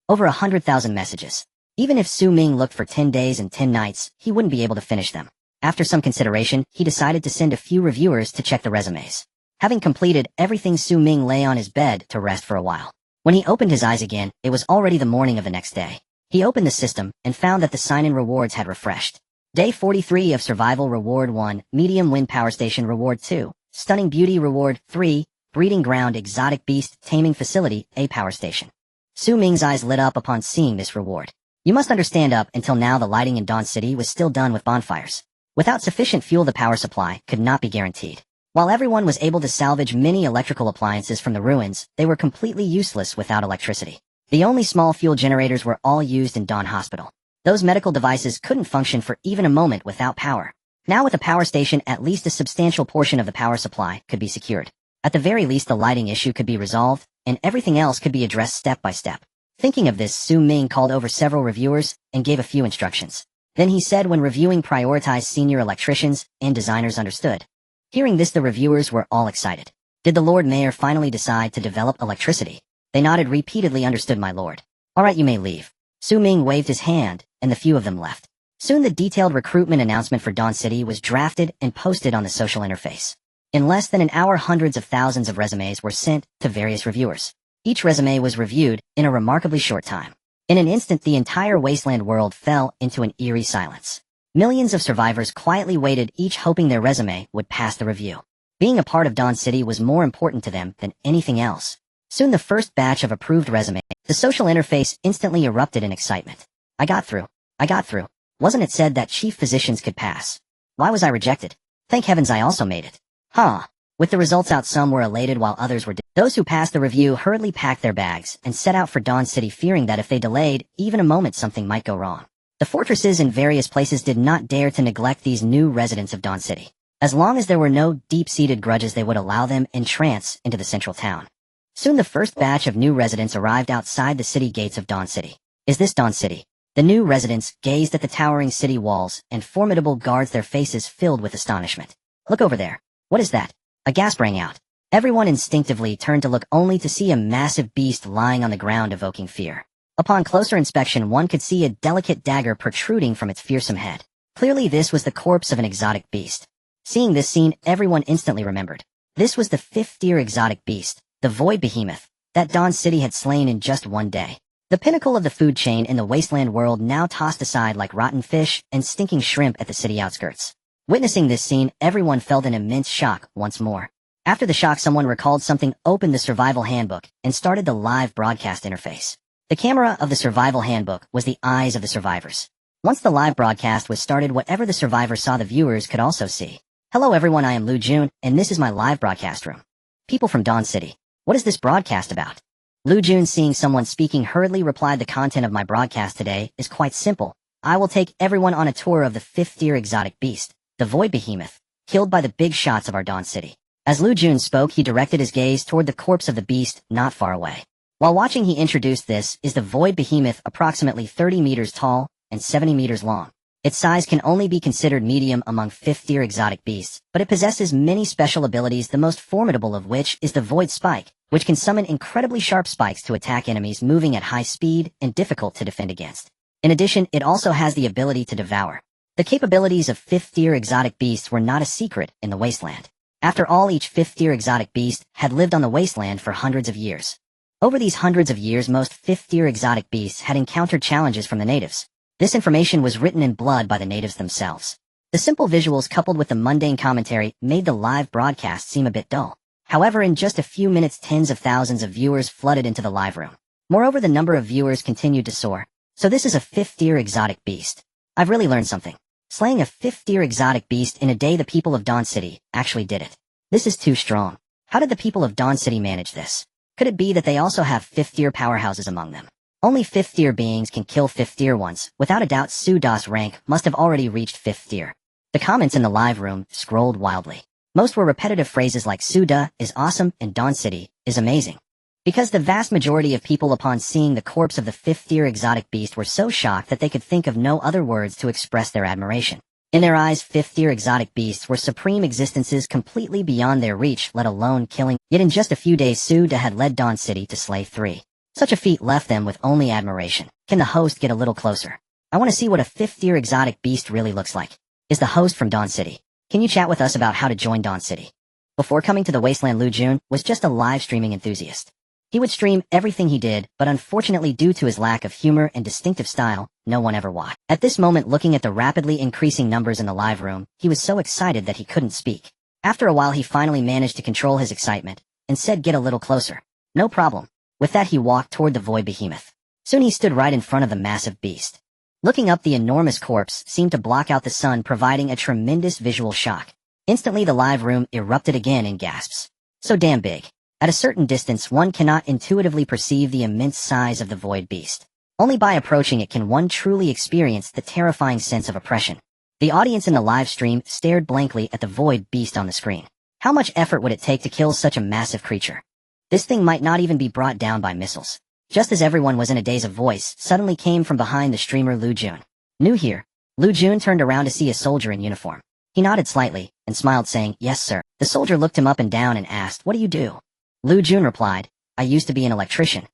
Over 100,000 messages. Even if Su Ming looked for 10 days and 10 nights, he wouldn't be able to finish them. After some consideration, he decided to send a few reviewers to check the resumes. Having completed everything, Su Ming lay on his bed to rest for a while. When he opened his eyes again, it was already the morning of the next day. He opened the system and found that the sign-in rewards had refreshed. Day 43 of Survival Reward 1, Medium Wind Power Station Reward 2, Stunning Beauty Reward 3, Breeding Ground Exotic Beast Taming Facility, A Power Station. Su Ming's eyes lit up upon seeing this reward. You must understand, up until now the lighting in Dawn City was still done with bonfires. Without sufficient fuel, the power supply could not be guaranteed. While everyone was able to salvage many electrical appliances from the ruins, they were completely useless without electricity. The only small fuel generators were all used in Dawn Hospital. Those medical devices couldn't function for even a moment without power. Now with a power station, at least a substantial portion of the power supply could be secured. At the very least, the lighting issue could be resolved, and everything else could be addressed step by step. Thinking of this, Su Ming called over several reviewers and gave a few instructions. Then he said, when reviewing, prioritize senior electricians and designers. Understood. Hearing this, the reviewers were all excited. Did the Lord Mayor finally decide to develop electricity? They nodded repeatedly. Understood, my lord. All right, you may leave. Su Ming waved his hand, and the few of them left. Soon the detailed recruitment announcement for Dawn City was drafted and posted on the social interface. In less than an hour, hundreds of thousands of resumes were sent to various reviewers. Each resume was reviewed in a remarkably short time. In an instant, the entire Wasteland world fell into an eerie silence. Millions of survivors quietly waited, each hoping their resume would pass the review. Being a part of Dawn City was more important to them than anything else. Soon the first batch of approved resumes, the social interface instantly erupted in excitement. I got through. I got through. Wasn't it said that chief physicians could pass? Why was I rejected? Thank heavens I also made it. Huh. With the results out, some were elated while others were Those who passed the review hurriedly packed their bags and set out for Dawn City, fearing that if they delayed even a moment something might go wrong. The fortresses in various places did not dare to neglect these new residents of Dawn City. As long as there were no deep-seated grudges, they would allow them entrance into the central town. Soon the first batch of new residents arrived outside the city gates of Dawn City. Is this Dawn City? The new residents gazed at the towering city walls and formidable guards, their faces filled with astonishment. Look over there. What is that? A gasp rang out. Everyone instinctively turned to look, only to see a massive beast lying on the ground, evoking fear. Upon closer inspection, one could see a delicate dagger protruding from its fearsome head. Clearly this was the corpse of an exotic beast. Seeing this scene, everyone instantly remembered. This was the fifth-tier exotic beast, the Void Behemoth, that Dawn City had slain in just one day. The pinnacle of the food chain in the Wasteland world, now tossed aside like rotten fish and stinking shrimp at the city outskirts. Witnessing this scene, everyone felt an immense shock once more. After the shock, someone recalled something, opened the survival handbook, and started the live broadcast interface. The camera of the survival handbook was the eyes of the survivors. Once the live broadcast was started, whatever the survivors saw, the viewers could also see. Hello everyone, I am Lu Jun, and this is my live broadcast room. People from Dawn City, what is this broadcast about? Lu Jun, seeing someone speaking, hurriedly replied, the content of my broadcast today is quite simple. I will take everyone on a tour of the fifth-tier exotic beast, the Void Behemoth, killed by the big shots of our Dawn City. As Lu Jun spoke, he directed his gaze toward the corpse of the beast not far away. While watching, he introduced, this is the Void Behemoth, approximately 30 meters tall and 70 meters long. Its size can only be considered medium among fifth-tier exotic beasts, but it possesses many special abilities, the most formidable of which is the Void Spike, which can summon incredibly sharp spikes to attack enemies moving at high speed and difficult to defend against. In addition, it also has the ability to devour. The capabilities of fifth-tier exotic beasts were not a secret in the Wasteland. After all, each fifth-tier exotic beast had lived on the Wasteland for hundreds of years. Over these hundreds of years, most fifth-tier exotic beasts had encountered challenges from the natives. This information was written in blood by the natives themselves. The simple visuals coupled with the mundane commentary made the live broadcast seem a bit dull. However, in just a few minutes, tens of thousands of viewers flooded into the live room. Moreover, the number of viewers continued to soar. So this is a fifth-tier exotic beast. I've really learned something. Slaying a fifth-tier exotic beast in a day, the people of Dawn City actually did it. This is too strong. How did the people of Dawn City manage this? Could it be that they also have fifth-tier powerhouses among them? Only fifth-tier beings can kill fifth-tier ones. Without a doubt, Suda's rank must have already reached fifth tier. The comments in the live room scrolled wildly. Most were repetitive phrases like Suda is awesome and Dawn City is amazing. Because the vast majority of people, upon seeing the corpse of the fifth-tier exotic beast, were so shocked that they could think of no other words to express their admiration. In their eyes, fifth-tier exotic beasts were supreme existences completely beyond their reach, let alone killing. Yet in just a few days, Suda had led Dawn City to slay 3. Such a feat left them with only admiration. Can the host get a little closer? I want to see what a fifth-tier exotic beast really looks like. Is the host from Dawn City? Can you chat with us about how to join Dawn City? Before coming to the Wasteland, Lu Jun was just a live streaming enthusiast. He would stream everything he did, but unfortunately, due to his lack of humor and distinctive style, no one ever watched. At this moment, looking at the rapidly increasing numbers in the live room, he was so excited that he couldn't speak. After a while, he finally managed to control his excitement and said, "Get a little closer." No problem. With that, he walked toward the Void Behemoth. Soon he stood right in front of the massive beast. Looking up, the enormous corpse seemed to block out the sun, providing a tremendous visual shock. Instantly, the live room erupted again in gasps. So damn big. At a certain distance, one cannot intuitively perceive the immense size of the Void Beast. Only by approaching it can one truly experience the terrifying sense of oppression. The audience in the live stream stared blankly at the Void Beast on the screen. How much effort would it take to kill such a massive creature? This thing might not even be brought down by missiles. Just as everyone was in a daze, a voice suddenly came from behind the streamer Lu Jun. New here? Lu Jun turned around to see a soldier in uniform. He nodded slightly and smiled, saying, "Yes, sir." The soldier looked him up and down and asked, "What do you do?" Lu Jun replied, "I used to be an electrician."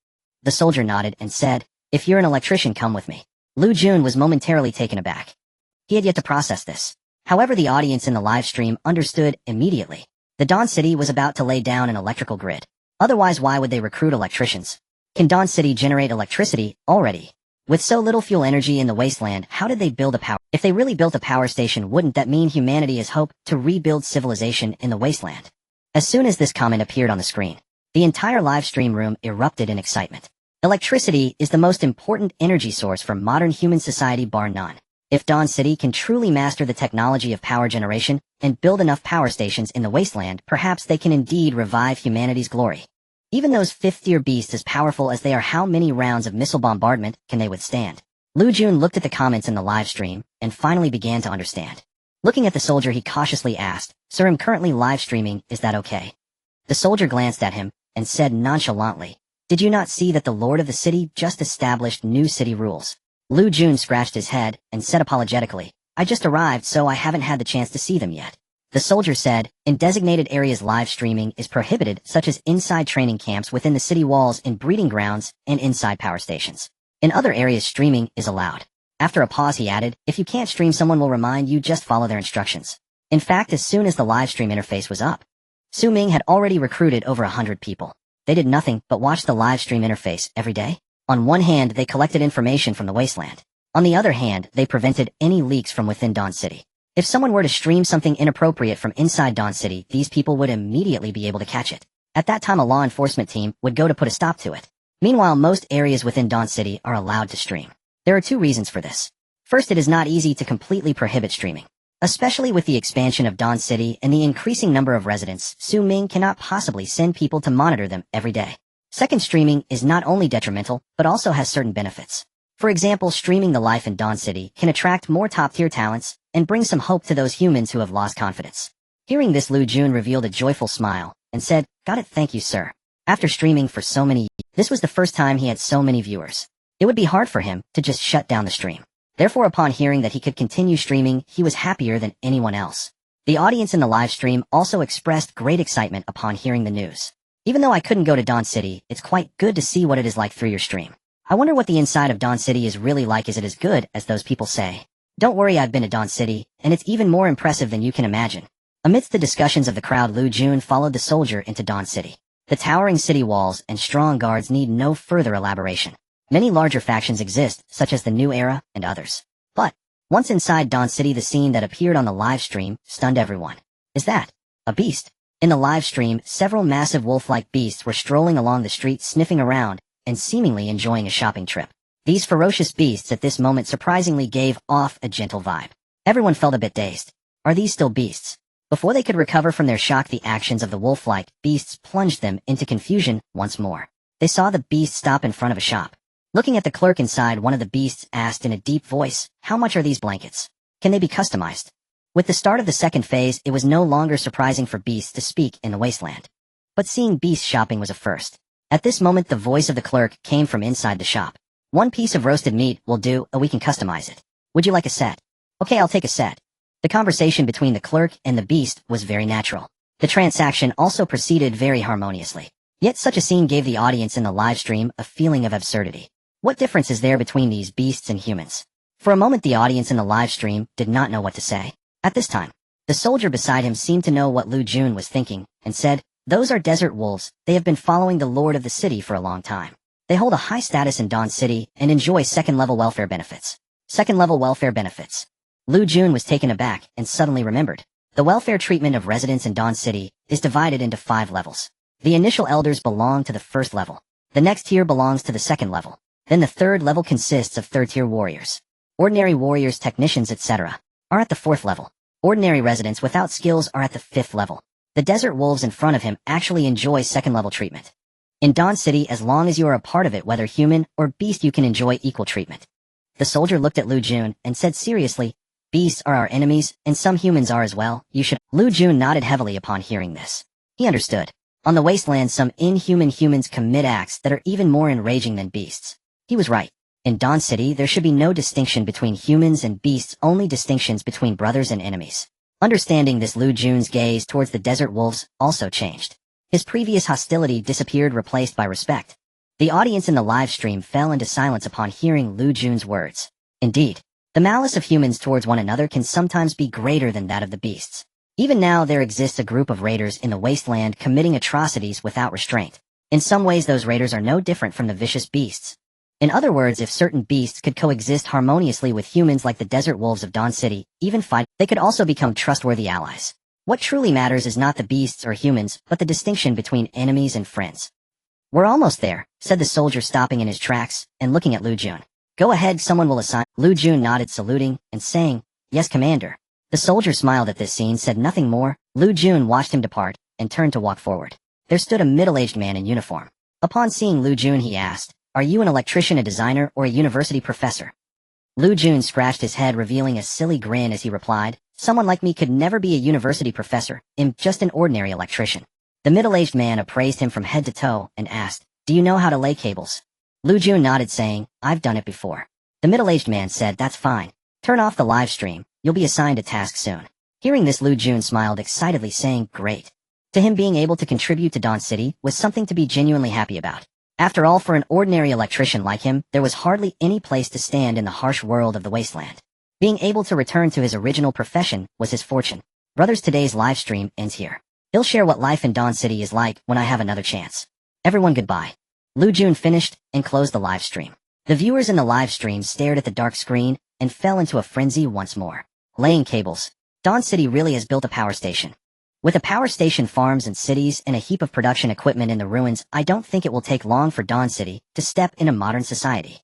The soldier nodded and said, "If you're an electrician, come with me." Lu Jun was momentarily taken aback. He had yet to process this. However, the audience in the live stream understood immediately. The Dawn City was about to lay down an electrical grid. Otherwise, why would they recruit electricians? Can Dawn City generate electricity already? With so little fuel energy in the Wasteland, how did they build a power? If they really built a power station, wouldn't that mean humanity has hope to rebuild civilization in the Wasteland? As soon as this comment appeared on the screen, the entire live stream room erupted in excitement. Electricity is the most important energy source for modern human society, bar none. If Dawn City can truly master the technology of power generation and build enough power stations in the Wasteland, perhaps they can indeed revive humanity's glory. Even those fifth-tier beasts as powerful as they are, how many rounds of missile bombardment can they withstand? Lu Jun looked at the comments in the live stream and finally began to understand. Looking at the soldier, he cautiously asked, "Sir, I'm currently live streaming, is that okay?" The soldier glanced at him and said nonchalantly, "Did you not see that the lord of the city just established new city rules?" Lu Jun scratched his head and said apologetically, "I just arrived, so I haven't had the chance to see them yet." The soldier said, "In designated areas live streaming is prohibited, such as inside training camps within the city walls, in breeding grounds, and inside power stations. In other areas streaming is allowed." After a pause he added, "If you can't stream, someone will remind you, just follow their instructions." In fact, as soon as the live stream interface was up, Ming had already recruited over 100 people. They did nothing but watch the live stream interface every day. On one hand, they collected information from the Wasteland. On the other hand, they prevented any leaks from within Dawn City. If someone were to stream something inappropriate from inside Dawn City, these people would immediately be able to catch it. At that time, a law enforcement team would go to put a stop to it. Meanwhile, most areas within Dawn City are allowed to stream. There are two reasons for this. First, it is not easy to completely prohibit streaming. Especially with the expansion of Dawn City and the increasing number of residents, Ming cannot possibly send people to monitor them every day. Second, streaming is not only detrimental, but also has certain benefits. For example, streaming the life in Dawn City can attract more top-tier talents and bring some hope to those humans who have lost confidence. Hearing this, Lu Jun revealed a joyful smile and said, "Got it, thank you, sir." After streaming for so many years, this was the first time he had so many viewers. It would be hard for him to just shut down the stream. Therefore, upon hearing that he could continue streaming, he was happier than anyone else. The audience in the live stream also expressed great excitement upon hearing the news. "Even though I couldn't go to Dawn City, it's quite good to see what it is like through your stream. I wonder what the inside of Dawn City is really like. Is it as good as those people say?" "Don't worry, I've been to Dawn City, and it's even more impressive than you can imagine." Amidst the discussions of the crowd, Lu Jun followed the soldier into Dawn City. The towering city walls and strong guards need no further elaboration. Many larger factions exist, such as the New Era and others. But, once inside Dawn City, the scene that appeared on the live stream stunned everyone. Is that a beast? In the live stream, several massive wolf-like beasts were strolling along the streets, sniffing around and seemingly enjoying a shopping trip. These ferocious beasts at this moment surprisingly gave off a gentle vibe. Everyone felt a bit dazed. Are these still beasts? Before they could recover from their shock, the actions of the wolf-like beasts plunged them into confusion once more. They saw the beast stop in front of a shop. Looking at the clerk inside, one of the beasts asked in a deep voice, "How much are these blankets? Can they be customized?" With the start of the second phase, it was no longer surprising for beasts to speak in the Wasteland. But seeing beasts shopping was a first. At this moment, the voice of the clerk came from inside the shop. "1 piece of roasted meat will do, we can customize it. Would you like a set?" "Okay, I'll take a set." The conversation between the clerk and the beast was very natural. The transaction also proceeded very harmoniously. Yet such a scene gave the audience in the live stream a feeling of absurdity. What difference is there between these beasts and humans? For a moment, the audience in the live stream did not know what to say. At this time, the soldier beside him seemed to know what Lu Jun was thinking and said, "Those are desert wolves. They have been following the lord of the city for a long time. They hold a high status in Dawn City and enjoy second-level welfare benefits." Second-level welfare benefits. Lu Jun was taken aback and suddenly remembered. The welfare treatment of residents in Dawn City is divided into 5 levels. The initial elders belong to the first level. The next tier belongs to the second level. Then the third level consists of third-tier warriors. Ordinary warriors, technicians, etc. are at the 4th level. Ordinary residents without skills are at the 5th level. The desert wolves in front of him actually enjoy second-level treatment. In Dawn City, as long as you are a part of it, whether human or beast, you can enjoy equal treatment. The soldier looked at Lu Jun and said seriously, "Beasts are our enemies, and some humans are as well. You should—" Lu Jun nodded heavily upon hearing this. He understood. On the Wasteland, some inhuman humans commit acts that are even more enraging than beasts. He was right. In Dawn City, there should be no distinction between humans and beasts, only distinctions between brothers and enemies. Understanding this, Lu Jun's gaze towards the desert wolves also changed. His previous hostility disappeared, replaced by respect. The audience in the live stream fell into silence upon hearing Lu Jun's words. Indeed, the malice of humans towards one another can sometimes be greater than that of the beasts. Even now, there exists a group of raiders in the Wasteland committing atrocities without restraint. In some ways, those raiders are no different from the vicious beasts. In other words, if certain beasts could coexist harmoniously with humans like the desert wolves of Dawn City, even fight, they could also become trustworthy allies. What truly matters is not the beasts or humans, but the distinction between enemies and friends. "We're almost there," said the soldier, stopping in his tracks and looking at Lu Jun. "Go ahead, someone will assign—" Lu Jun nodded, saluting and saying, "Yes, Commander." The soldier smiled at this scene, said nothing more. Lu Jun watched him depart and turned to walk forward. there stood a middle-aged man in uniform. Upon seeing Lu Jun, he asked, "Are you an electrician, a designer, or a university professor?" Lu Jun scratched his head, revealing a silly grin as he replied, "Someone like me could never be a university professor. I'm just an ordinary electrician." The middle-aged man appraised him from head to toe and asked, "Do you know how to lay cables?" Lu Jun nodded, saying, "I've done it before." The middle-aged man said, "That's fine. Turn off the live stream. You'll be assigned a task soon." Hearing this, Lu Jun smiled excitedly, saying, "Great." To him, being able to contribute to Dawn City was something to be genuinely happy about. After all, for an ordinary electrician like him, there was hardly any place to stand in the harsh world of the Wasteland. Being able to return to his original profession was his fortune. Brothers, today's live stream ends here. He'll share what life in Dawn City is like when I have another chance. Everyone, goodbye. Lu Jun finished and closed the live stream. The viewers in the live stream stared at the dark screen and fell into a frenzy once more. Laying cables. Dawn City really has built a power station. With a power station, farms and cities, and a heap of production equipment in the ruins, I don't think it will take long for Dawn City to step in a modern society.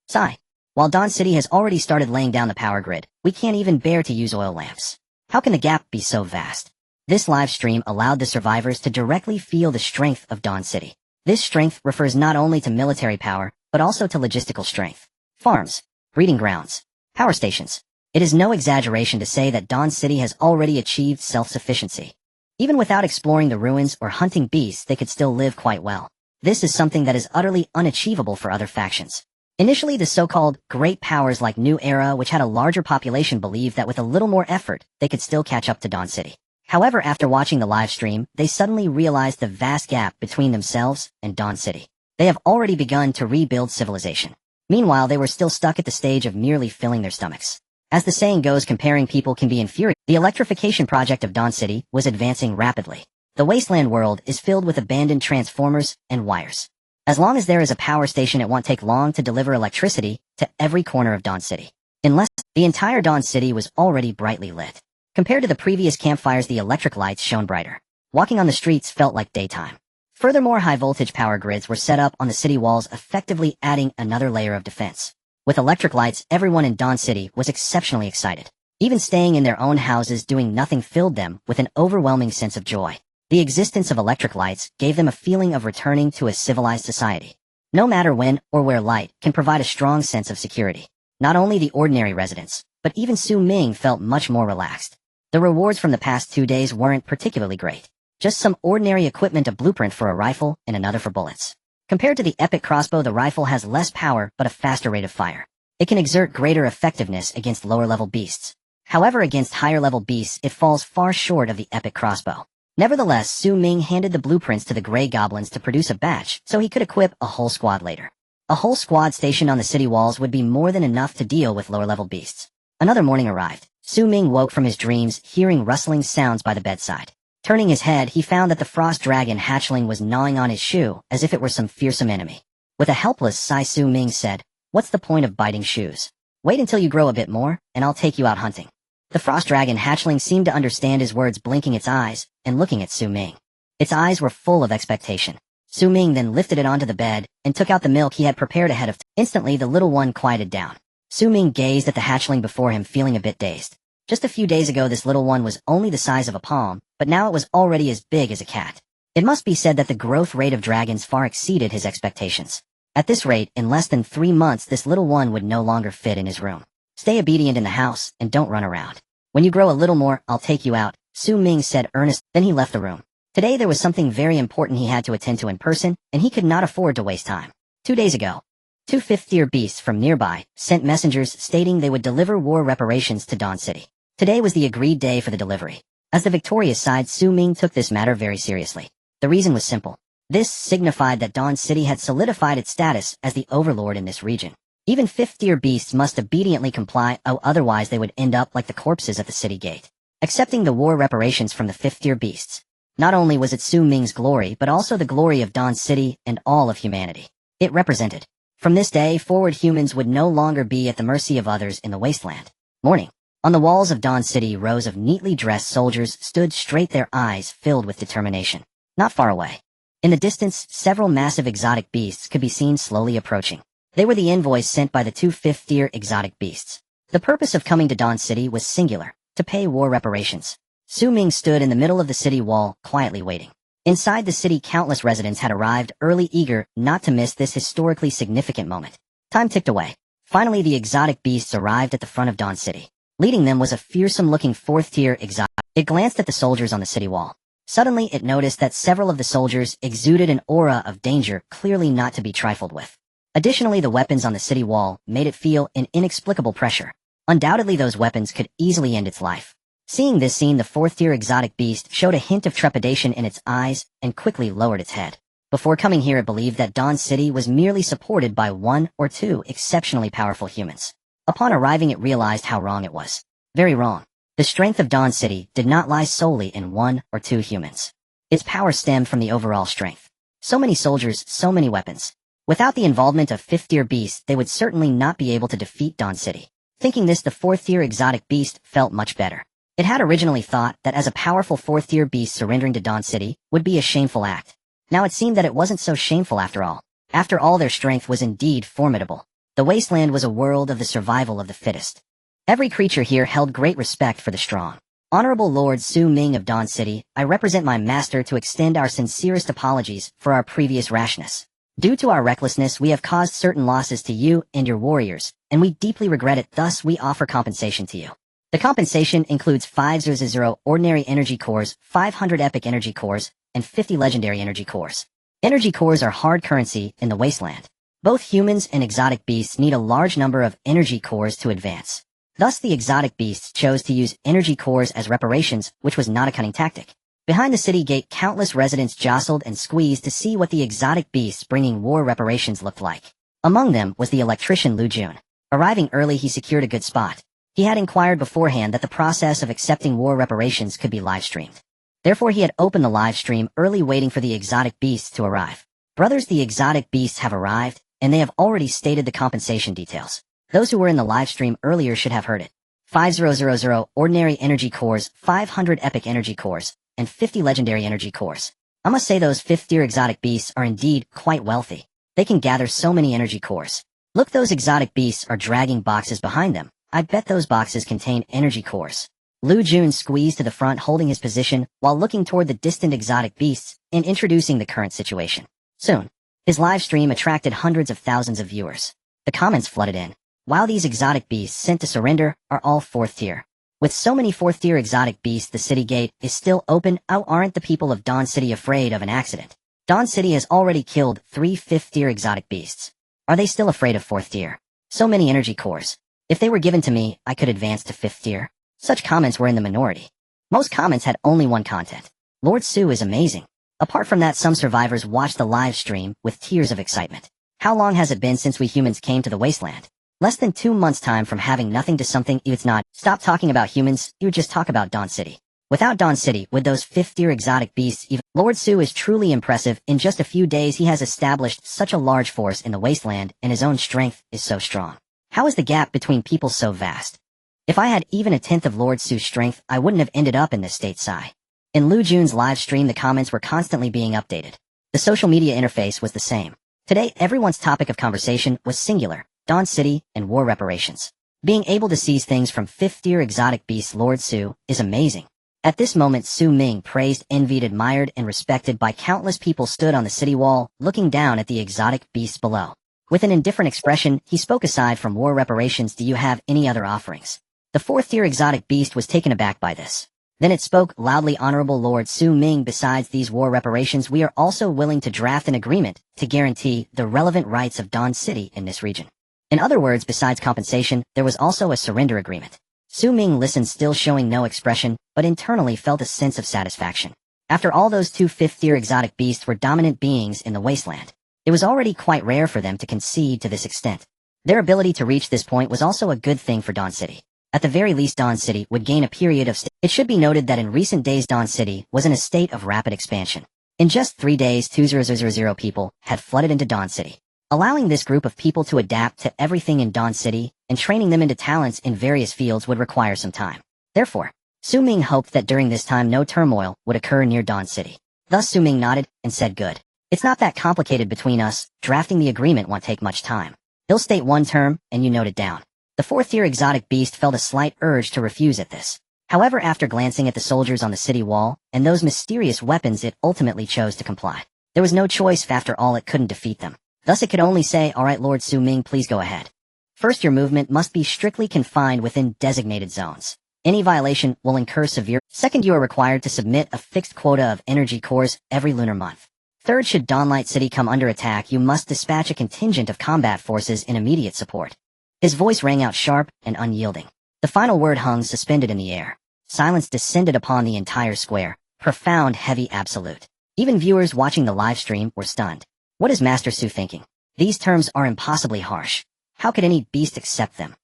Sigh. While Dawn City has already started laying down the power grid, we can't even bear to use oil lamps. How can the gap be so vast? This live stream allowed the survivors to directly feel the strength of Dawn City. This strength refers not only to military power, but also to logistical strength. Farms, breeding grounds, power stations. It is no exaggeration to say that Dawn City has already achieved self-sufficiency. Even without exploring the ruins or hunting beasts, they could still live quite well. This is something that is utterly unachievable for other factions. Initially, the so-called great powers like New Era, which had a larger population, believed that with a little more effort, they could still catch up to Dawn City. However, after watching the live stream, they suddenly realized the vast gap between themselves and Dawn City. They have already begun to rebuild civilization. Meanwhile, they were still stuck at the stage of merely filling their stomachs. As the saying goes, comparing people can be infuriating. The electrification project of Dawn City was advancing rapidly. The Wasteland world is filled with abandoned transformers and wires. As long as there is a power station, it won't take long to deliver electricity to every corner of Dawn City. Unless the entire Dawn City was already brightly lit. Compared to the previous campfires, the electric lights shone brighter. Walking on the streets felt like daytime. Furthermore, high-voltage power grids were set up on the city walls, effectively adding another layer of defense. With electric lights, everyone in Dawn City was exceptionally excited. Even staying in their own houses doing nothing filled them with an overwhelming sense of joy. The existence of electric lights gave them a feeling of returning to a civilized society. No matter when or where, light can provide a strong sense of security. Not only the ordinary residents, but even Su Ming felt much more relaxed. The rewards from the past 2 days weren't particularly great. Just some ordinary equipment, a blueprint for a rifle and another for bullets. Compared to the epic crossbow, the rifle has less power but a faster rate of fire. It can exert greater effectiveness against lower-level beasts. However, against higher-level beasts, it falls far short of the epic crossbow. Nevertheless, Su Ming handed the blueprints to the Grey Goblins to produce a batch so he could equip a whole squad later. A whole squad stationed on the city walls would be more than enough to deal with lower-level beasts. Another morning arrived. Su Ming woke from his dreams, hearing rustling sounds by the bedside. Turning his head, he found that the frost dragon hatchling was gnawing on his shoe as if it were some fearsome enemy. With a helpless sigh, Su Ming said, "What's the point of biting shoes? Wait until you grow a bit more, and I'll take you out hunting." The frost dragon hatchling seemed to understand his words, blinking its eyes and looking at Su Ming. Its eyes were full of expectation. Su Ming then lifted it onto the bed and took out the milk he had prepared ahead of time. Instantly, the little one quieted down. Su Ming gazed at the hatchling before him, feeling a bit dazed. Just a few days ago, this little one was only the size of a palm, but now it was already as big as a cat. It must be said that the growth rate of dragons far exceeded his expectations. At this rate, in less than 3 months, this little one would no longer fit in his room. Stay obedient in the house and don't run around. When you grow a little more, I'll take you out, Su Ming said earnestly. Then he left the room. Today there was something very important he had to attend to in person, and he could not afford to waste time. 2 days ago, 2 fifth-tier beasts from nearby sent messengers stating they would deliver war reparations to Dawn City. Today was the agreed day for the delivery. As the victorious side, Su Ming took this matter very seriously. The reason was simple. This signified that Dawn City had solidified its status as the overlord in this region. Even fifth-tier beasts must obediently comply, otherwise they would end up like the corpses at the city gate. Accepting the war reparations from the fifth-tier beasts. Not only was it Su Ming's glory, but also the glory of Dawn City and all of humanity. It represented. From this day forward, humans would no longer be at the mercy of others in the wasteland. Morning. On the walls of Dawn City, rows of neatly dressed soldiers stood straight, their eyes filled with determination. Not far away. In the distance, several massive exotic beasts could be seen slowly approaching. They were the envoys sent by the 2 fifth-tier exotic beasts. The purpose of coming to Dawn City was singular, to pay war reparations. Su Ming stood in the middle of the city wall, quietly waiting. Inside the city, countless residents had arrived early, eager not to miss this historically significant moment. Time ticked away. Finally, the exotic beasts arrived at the front of Dawn City. Leading them was a fearsome-looking fourth-tier exotic. It glanced at the soldiers on the city wall. Suddenly, it noticed that several of the soldiers exuded an aura of danger, clearly not to be trifled with. Additionally, the weapons on the city wall made it feel an inexplicable pressure. Undoubtedly, those weapons could easily end its life. Seeing this scene, the fourth-tier exotic beast showed a hint of trepidation in its eyes and quickly lowered its head. Before coming here, it believed that Dawn City was merely supported by one or two exceptionally powerful humans. Upon arriving, it realized how wrong it was. Very wrong. The strength of Dawn City did not lie solely in one or two humans. Its power stemmed from the overall strength. So many soldiers, so many weapons. Without the involvement of fifth-tier beasts, they would certainly not be able to defeat Dawn City. Thinking this, the fourth-tier exotic beast felt much better. It had originally thought that as a powerful fourth-tier beast surrendering to Dawn City would be a shameful act. Now it seemed that it wasn't so shameful after all. After all, their strength was indeed formidable. The Wasteland was a world of the survival of the fittest. Every creature here held great respect for the strong. Honorable Lord Su Ming of Dawn City, I represent my master to extend our sincerest apologies for our previous rashness. Due to our recklessness, we have caused certain losses to you and your warriors, and we deeply regret it. Thus, we offer compensation to you. The compensation includes 500 ordinary energy cores, 500 epic energy cores, and 50 legendary energy cores. Energy cores are hard currency in the Wasteland. Both humans and exotic beasts need a large number of energy cores to advance. Thus, the exotic beasts chose to use energy cores as reparations, which was not a cunning tactic. Behind the city gate, countless residents jostled and squeezed to see what the exotic beasts bringing war reparations looked like. Among them was the electrician Lu Jun. Arriving early, he secured a good spot. He had inquired beforehand that the process of accepting war reparations could be live-streamed. Therefore, he had opened the live stream early, waiting for the exotic beasts to arrive. Brothers, the exotic beasts have arrived, and they have already stated the compensation details. Those who were in the live stream earlier should have heard it. 5000 ordinary energy cores, 500 epic energy cores, and 50 legendary energy cores. I must say those fifth-tier exotic beasts are indeed quite wealthy. They can gather so many energy cores. Look, those exotic beasts are dragging boxes behind them. I bet those boxes contain energy cores. Lu Jun squeezed to the front, holding his position while looking toward the distant exotic beasts and introducing the current situation. Soon, his live stream attracted hundreds of thousands of viewers. The comments flooded in. While these exotic beasts sent to surrender are all fourth tier. With so many fourth-tier exotic beasts, the city gate is still open. How aren't the people of Dawn City afraid of an accident? Dawn City has already killed 3 fifth-tier exotic beasts. Are they still afraid of fourth tier? So many energy cores. If they were given to me, I could advance to fifth tier. Such comments were in the minority. Most comments had only one content. Lord Su is amazing. Apart from that, some survivors watched the live stream with tears of excitement. How long has it been since we humans came to the Wasteland? Less than 2 months' time from having nothing to something. It's not. Stop talking about humans, you just talk about Dawn City. Without Dawn City, would those fifth-tier exotic beasts even— Lord Su is truly impressive. In just a few days he has established such a large force in the Wasteland, and his own strength is so strong. How is the gap between people so vast? If I had even a tenth of Lord Su's strength, I wouldn't have ended up in this state. Sigh. In Lu Jun's live stream, the comments were constantly being updated. The social media interface was the same. Today, everyone's topic of conversation was singular: Dawn City and war reparations. Being able to seize things from fifth-tier exotic beast Lord Su is amazing. At this moment, Su Ming, praised, envied, admired, and respected by countless people, stood on the city wall, looking down at the exotic beasts below. With an indifferent expression, he spoke. Aside from war reparations, do you have any other offerings? The fourth-tier exotic beast was taken aback by this. Then it spoke loudly: Honorable Lord Su Ming, besides these war reparations, we are also willing to draft an agreement to guarantee the relevant rights of Dawn City in this region. In other words, besides compensation, there was also a surrender agreement. Su Ming listened, still showing no expression, but internally felt a sense of satisfaction. After all, those 2 fifth-tier exotic beasts were dominant beings in the Wasteland. It was already quite rare for them to concede to this extent. Their ability to reach this point was also a good thing for Dawn City. At the very least, Dawn City would gain a period of It should be noted that in recent days Dawn City was in a state of rapid expansion. In just 3 days, 2,000 people had flooded into Dawn City. Allowing this group of people to adapt to everything in Dawn City and training them into talents in various fields would require some time. Therefore, Su Ming hoped that during this time no turmoil would occur near Dawn City. Thus Su Ming nodded and said, good. It's not that complicated between us. Drafting the agreement won't take much time. He'll state one term, and you note it down. The fourth-tier exotic beast felt a slight urge to refuse at this. However, after glancing at the soldiers on the city wall and those mysterious weapons, it ultimately chose to comply. There was no choice. After all, it couldn't defeat them. Thus it could only say, "All right, Lord Su Ming, please go ahead. First, your movement must be strictly confined within designated zones. Any violation will incur severe. Second, you are required to submit a fixed quota of energy cores every lunar month. Third, should Dawnlight City come under attack, you must dispatch a contingent of combat forces in immediate support." His voice rang out sharp and unyielding. The final word hung suspended in the air. Silence descended upon the entire square, profound, heavy, absolute. Even viewers watching the live stream were stunned. What is Master Su thinking? These terms are impossibly harsh. How could any beast accept them?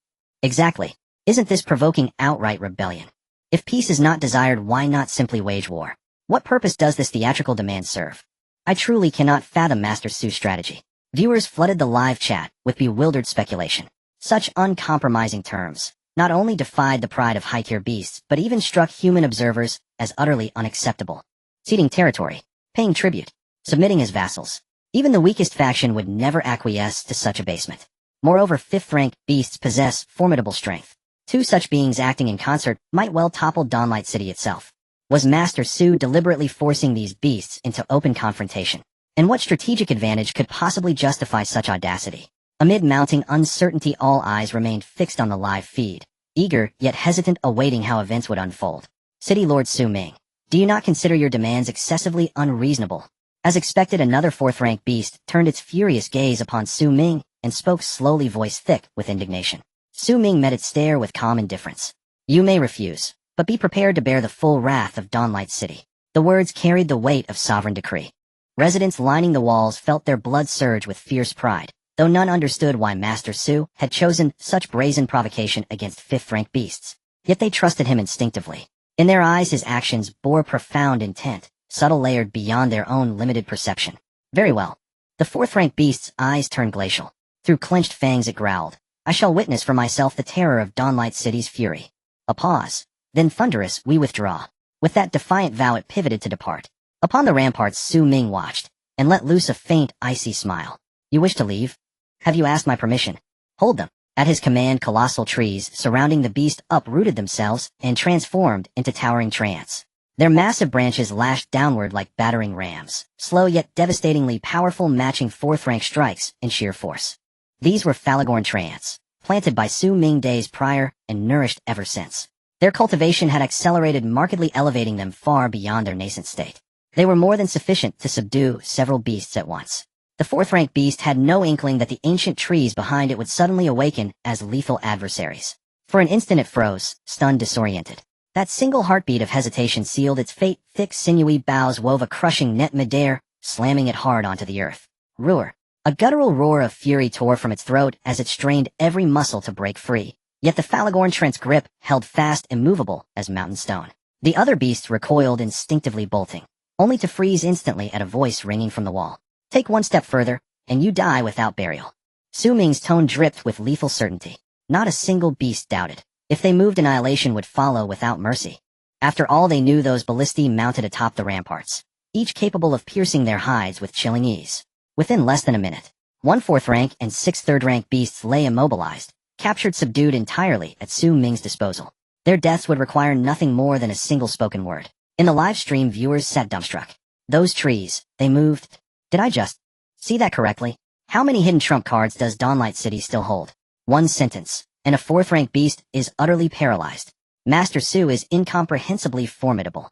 Exactly. Isn't this provoking outright rebellion? If peace is not desired, why not simply wage war? What purpose does this theatrical demand serve? I truly cannot fathom Master Su's strategy. Viewers flooded the live chat with bewildered speculation. Such uncompromising terms not only defied the pride of high-tier beasts, but even struck human observers as utterly unacceptable. Ceding territory, paying tribute, submitting as vassals. Even the weakest faction would never acquiesce to such abasement. Moreover, fifth-rank beasts possess formidable strength. Two such beings acting in concert might well topple Dawnlight City itself. Was Master Su deliberately forcing these beasts into open confrontation? And what strategic advantage could possibly justify such audacity? Amid mounting uncertainty, all eyes remained fixed on the live feed, eager yet hesitant, awaiting how events would unfold. City Lord Su Ming, do you not consider your demands excessively unreasonable? As expected, another fourth-rank beast turned its furious gaze upon Su Ming and spoke slowly, voice thick with indignation. Su Ming met its stare with calm indifference. You may refuse, but be prepared to bear the full wrath of Dawnlight City. The words carried the weight of sovereign decree. Residents lining the walls felt their blood surge with fierce pride, though none understood why Master Su had chosen such brazen provocation against fifth-rank beasts. Yet they trusted him instinctively. In their eyes, his actions bore profound intent, subtle, layered beyond their own limited perception. Very well. The fourth-rank beast's eyes turned glacial. Through clenched fangs it growled, I shall witness for myself the terror of Dawnlight City's fury. A pause. Then thunderous, we withdraw. With that defiant vow it pivoted to depart. Upon the ramparts Su Ming watched, and let loose a faint, icy smile. You wish to leave? Have you asked my permission? Hold them. At his command, colossal trees surrounding the beast uprooted themselves and transformed into towering trance. Their massive branches lashed downward like battering rams, slow yet devastatingly powerful, matching fourth-rank strikes in sheer force. These were Falagorn trants, planted by Su Ming days prior and nourished ever since. Their cultivation had accelerated, markedly elevating them far beyond their nascent state. They were more than sufficient to subdue several beasts at once. The fourth-rank beast had no inkling that the ancient trees behind it would suddenly awaken as lethal adversaries. For an instant it froze, stunned, disoriented. That single heartbeat of hesitation sealed its fate. Thick, sinewy boughs wove a crushing net midair, slamming it hard onto the earth. Roar. A guttural roar of fury tore from its throat as it strained every muscle to break free. Yet the Falagorn trent's grip held fast, immovable as mountain stone. The other beasts recoiled, instinctively bolting, only to freeze instantly at a voice ringing from the wall. Take one step further, and you die without burial. Su Ming's tone dripped with lethal certainty. Not a single beast doubted. If they moved, annihilation would follow without mercy. After all, they knew those ballistae mounted atop the ramparts, each capable of piercing their hides with chilling ease. Within less than a minute, 1 4th-rank and 6 3rd-rank beasts lay immobilized, captured, subdued entirely at Su Ming's disposal. Their deaths would require nothing more than a single spoken word. In the live stream, viewers sat dumbstruck. Those trees, they moved. Did I just see that correctly? How many hidden trump cards does Dawnlight City still hold? One sentence, and a 4th-rank beast is utterly paralyzed. Master Su is incomprehensibly formidable.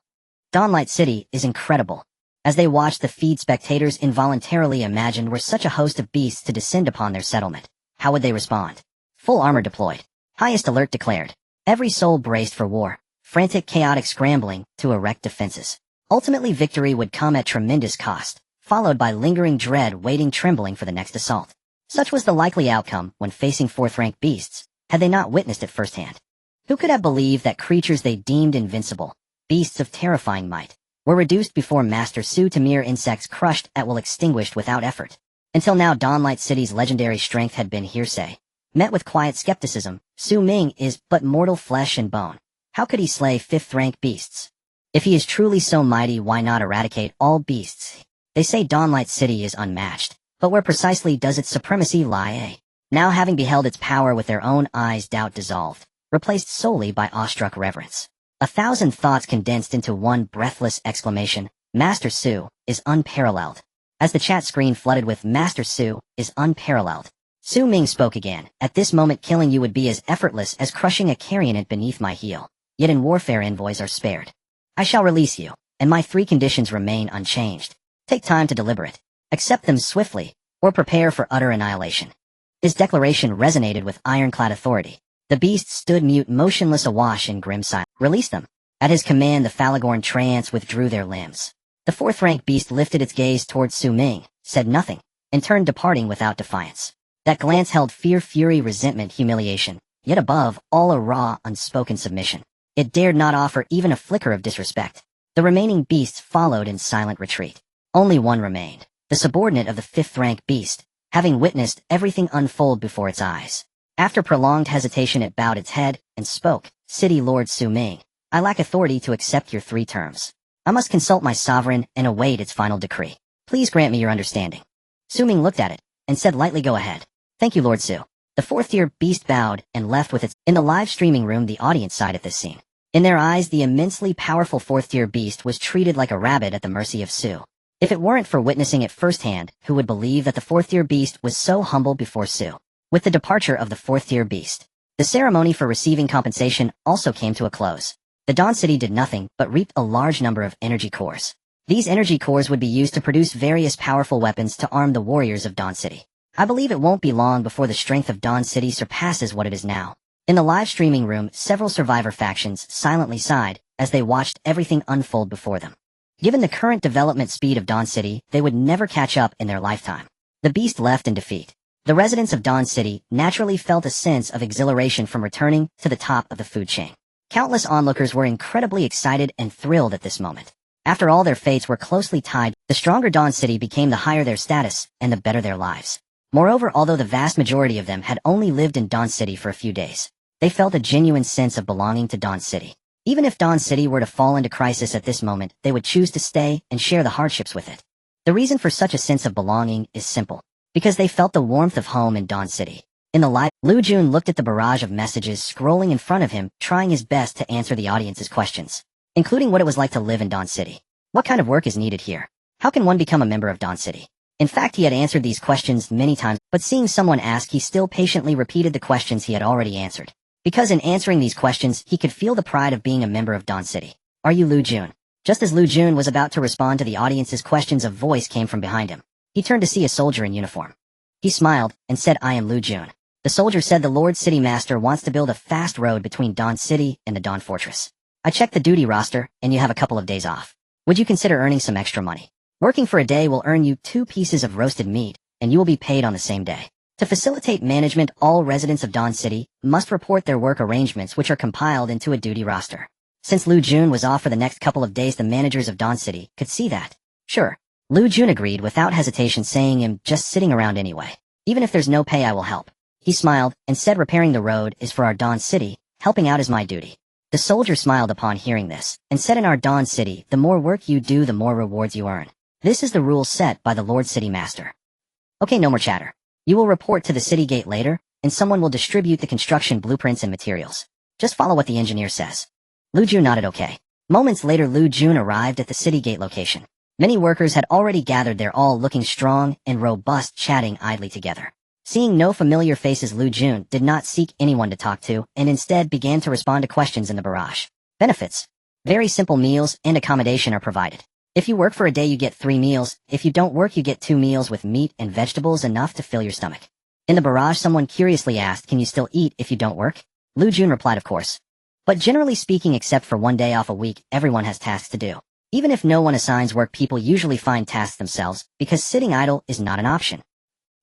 Dawnlight City is incredible. As they watched the feed, spectators involuntarily imagined were such a host of beasts to descend upon their settlement. How would they respond? Full armor deployed. Highest alert declared. Every soul braced for war. Frantic, chaotic scrambling to erect defenses. Ultimately, victory would come at tremendous cost, followed by lingering dread, waiting trembling for the next assault. Such was the likely outcome when facing 4th-rank beasts, had they not witnessed it firsthand. Who could have believed that creatures they deemed invincible, beasts of terrifying might, were reduced before Master Su to mere insects crushed at will, extinguished without effort? Until now, Dawnlight City's legendary strength had been hearsay. Met with quiet skepticism, Su Ming is but mortal flesh and bone. How could he slay 5th-rank beasts? If he is truly so mighty, why not eradicate all beasts? They say Dawnlight City is unmatched, but where precisely does its supremacy lie? Now, having beheld its power with their own eyes, doubt dissolved, replaced solely by awestruck reverence. 1,000 thoughts condensed into one breathless exclamation. Master Su is unparalleled. As the chat screen flooded with Master Su is unparalleled. Su Ming spoke again. At this moment killing you would be as effortless as crushing a carrion beneath my heel. Yet in warfare envoys are spared. I shall release you, and my 3 conditions remain unchanged. Take time to deliberate. Accept them swiftly, or prepare for utter annihilation. His declaration resonated with ironclad authority. The beasts stood mute, motionless, awash in grim silence. Release them. At his command the Falagorn treants withdrew their limbs. The 4th-rank beast lifted its gaze towards Su Ming, said nothing, and turned departing without defiance. That glance held fear, fury, resentment, humiliation, yet above all a raw, unspoken submission. It dared not offer even a flicker of disrespect. The remaining beasts followed in silent retreat. Only one remained, the subordinate of the 5th-rank beast, having witnessed everything unfold before its eyes. After prolonged hesitation it bowed its head and spoke. City Lord Su Ming, I lack authority to accept your 3 terms. I must consult my sovereign and await its final decree. Please grant me your understanding. Su Ming looked at it and said lightly, go ahead. Thank you, Lord Su. The 4th-tier beast bowed and left with its... In the live streaming room the audience sighed at this scene. In their eyes the immensely powerful 4th-tier beast was treated like a rabbit at the mercy of Su. If it weren't for witnessing it firsthand, who would believe that the 4th-tier beast was so humble before Su? With the departure of the 4th-tier beast, the ceremony for receiving compensation also came to a close. The Dawn City did nothing but reaped a large number of energy cores. These energy cores would be used to produce various powerful weapons to arm the warriors of Dawn City. I believe it won't be long before the strength of Dawn City surpasses what it is now. In the live streaming room, several survivor factions silently sighed as they watched everything unfold before them. Given the current development speed of Dawn City, they would never catch up in their lifetime. The beast left in defeat. The residents of Dawn City naturally felt a sense of exhilaration from returning to the top of the food chain. Countless onlookers were incredibly excited and thrilled at this moment. After all, their fates were closely tied. The stronger Dawn City became the higher their status and the better their lives. Moreover, although the vast majority of them had only lived in Dawn City for a few days, they felt a genuine sense of belonging to Dawn City. Even if Dawn City were to fall into crisis at this moment, they would choose to stay and share the hardships with it. The reason for such a sense of belonging is simple. Because they felt the warmth of home in Dawn City. In the live, Lu Jun looked at the barrage of messages scrolling in front of him, trying his best to answer the audience's questions, including what it was like to live in Dawn City. What kind of work is needed here? How can one become a member of Dawn City? In fact, he had answered these questions many times, but seeing someone ask, he still patiently repeated the questions he had already answered. Because in answering these questions, he could feel the pride of being a member of Dawn City. Are you Lu Jun? Just as Lu Jun was about to respond to the audience's questions, a voice came from behind him. He turned to see a soldier in uniform. He smiled and said, I am Lu Jun. The soldier said, the Lord City Master wants to build a fast road between Dawn City and the Dawn Fortress. I checked the duty roster, and you have a couple of days off. Would you consider earning some extra money? Working for a day will earn you 2 pieces of roasted meat, and you will be paid on the same day. To facilitate management, all residents of Dawn City must report their work arrangements, which are compiled into a duty roster. Since Lu Jun was off for the next couple of days, the managers of Dawn City could see that. Sure. Lu Jun agreed without hesitation, saying, I'm just sitting around anyway. Even if there's no pay, I will help. He smiled and said, repairing the road is for our Dawn City, helping out is my duty. The soldier smiled upon hearing this, and said, in our Dawn City, the more work you do, the more rewards you earn. This is the rule set by the Lord City Master. Okay, no more chatter. You will report to the city gate later, and someone will distribute the construction blueprints and materials. Just follow what the engineer says. Lu Jun nodded okay. Moments later, Lu Jun arrived at the city gate location. Many workers had already gathered there, all looking strong and robust, chatting idly together. Seeing no familiar faces, Lu Jun did not seek anyone to talk to, and instead began to respond to questions in the barrage. Benefits. Very simple: meals and accommodation are provided. If you work for a day, you get 3 meals. If you don't work, you get 2 meals with meat and vegetables, enough to fill your stomach. In the barrage, someone curiously asked, can you still eat if you don't work? Lu Jun replied, of course. But generally speaking, except for 1 day off a week, everyone has tasks to do. Even if no one assigns work, people usually find tasks themselves, because sitting idle is not an option.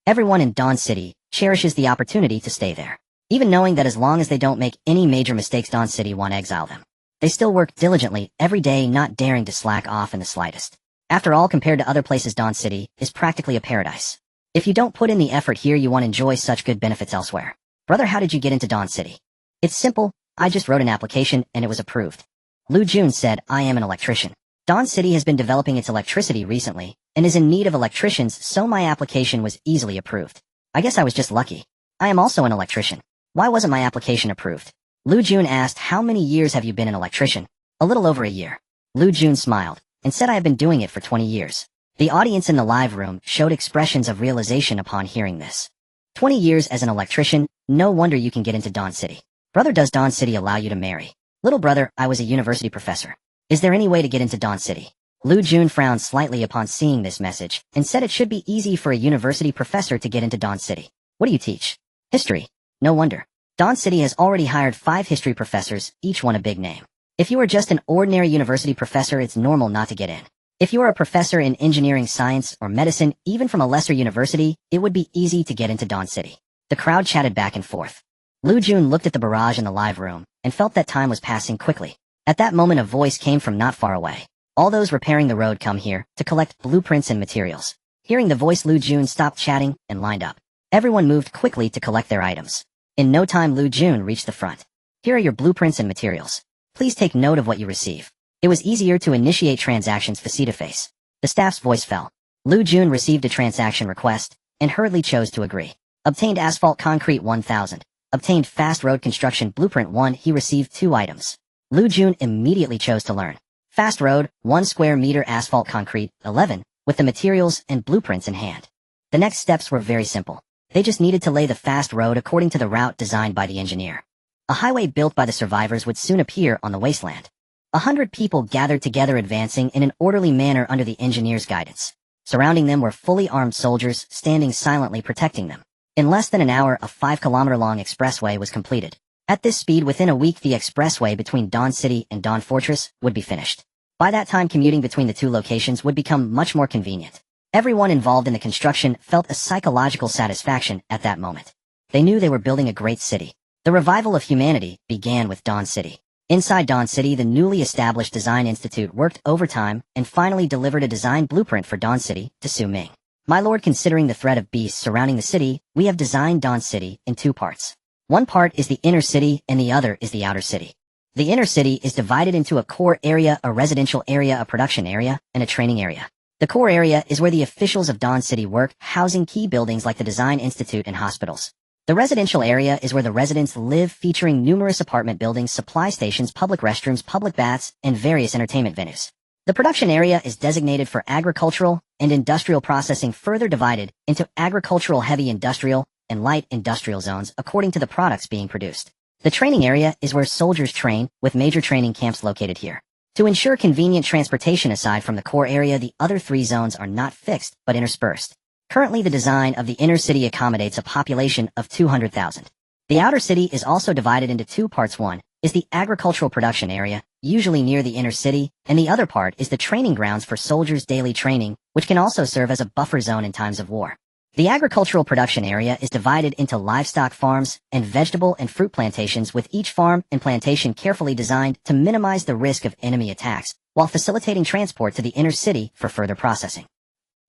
Everyone in Dawn City cherishes the opportunity to stay there, even knowing that as long as they don't make any major mistakes, Dawn City won't exile them. They still work diligently every day, not daring to slack off in the slightest. After all, compared to other places, Dawn City is practically a paradise. If you don't put in the effort here, you won't enjoy such good benefits elsewhere. Brother, how did you get into Dawn City? It's simple. I just wrote an application and it was approved. Lu Jun said, I am an electrician. Dawn City has been developing its electricity recently and is in need of electricians, so my application was easily approved. I guess I was just lucky. I am also an electrician. Why wasn't my application approved? Lu Jun asked, how many years have you been an electrician? A little over a year. Lu Jun smiled and said, I have been doing it for 20 years. The audience in the live room showed expressions of realization upon hearing this. 20 years as an electrician, no wonder you can get into Dawn City. Brother, does Dawn City allow you to marry? Little brother, I was a university professor. Is there any way to get into Dawn City? Lu Jun frowned slightly upon seeing this message and said it should be easy for a university professor to get into Dawn City. What do you teach? History. No wonder. Dawn City has already hired 5 history professors, each one a big name. If you are just an ordinary university professor, it's normal not to get in. If you are a professor in engineering science or medicine, even from a lesser university, it would be easy to get into Dawn City. The crowd chatted back and forth. Lu Jun looked at the barrage in the live room and felt that time was passing quickly. At that moment, a voice came from not far away. All those repairing the road come here to collect blueprints and materials. Hearing the voice, Lu Jun stopped chatting and lined up. Everyone moved quickly to collect their items. In no time, Lu Jun reached the front. Here are your blueprints and materials. Please take note of what you receive. It was easier to initiate transactions face-to-face. The staff's voice fell. Lu Jun received a transaction request and hurriedly chose to agree. Obtained asphalt concrete 1,000. Obtained fast road construction blueprint 1. He received 2 items. Lu Jun immediately chose to learn. Fast road, 1 square meter asphalt concrete, 11, with the materials and blueprints in hand. The next steps were very simple. They just needed to lay the fast road according to the route designed by the engineer. A highway built by the survivors would soon appear on the wasteland. 100 people gathered together, advancing in an orderly manner under the engineer's guidance. Surrounding them were fully armed soldiers, standing silently protecting them. In less than an hour, a 5-kilometer-long expressway was completed. At this speed, within a week, the expressway between Dawn City and Dawn Fortress would be finished. By that time, commuting between the 2 locations would become much more convenient. Everyone involved in the construction felt a psychological satisfaction at that moment. They knew they were building a great city. The revival of humanity began with Dawn City. Inside Dawn City, the newly established Design Institute worked overtime and finally delivered a design blueprint for Dawn City to Su Ming. My lord, considering the threat of beasts surrounding the city, we have designed Dawn City in 2 parts. One part is the inner city and the other is the outer city. The inner city is divided into a core area, a residential area, a production area, and a training area. The core area is where the officials of Dawn City work, housing key buildings like the Design Institute and hospitals. The residential area is where the residents live, featuring numerous apartment buildings, supply stations, public restrooms, public baths, and various entertainment venues. The production area is designated for agricultural and industrial processing, further divided into agricultural, heavy industrial, and light industrial zones according to the products being produced. The training area is where soldiers train, with major training camps located here. To ensure convenient transportation aside from the core area, the other 3 zones are not fixed but interspersed. Currently, the design of the inner city accommodates a population of 200,000. The outer city is also divided into 2 parts. One is the agricultural production area, usually near the inner city, and the other part is the training grounds for soldiers' daily training, which can also serve as a buffer zone in times of war. The agricultural production area is divided into livestock farms and vegetable and fruit plantations, with each farm and plantation carefully designed to minimize the risk of enemy attacks, while facilitating transport to the inner city for further processing.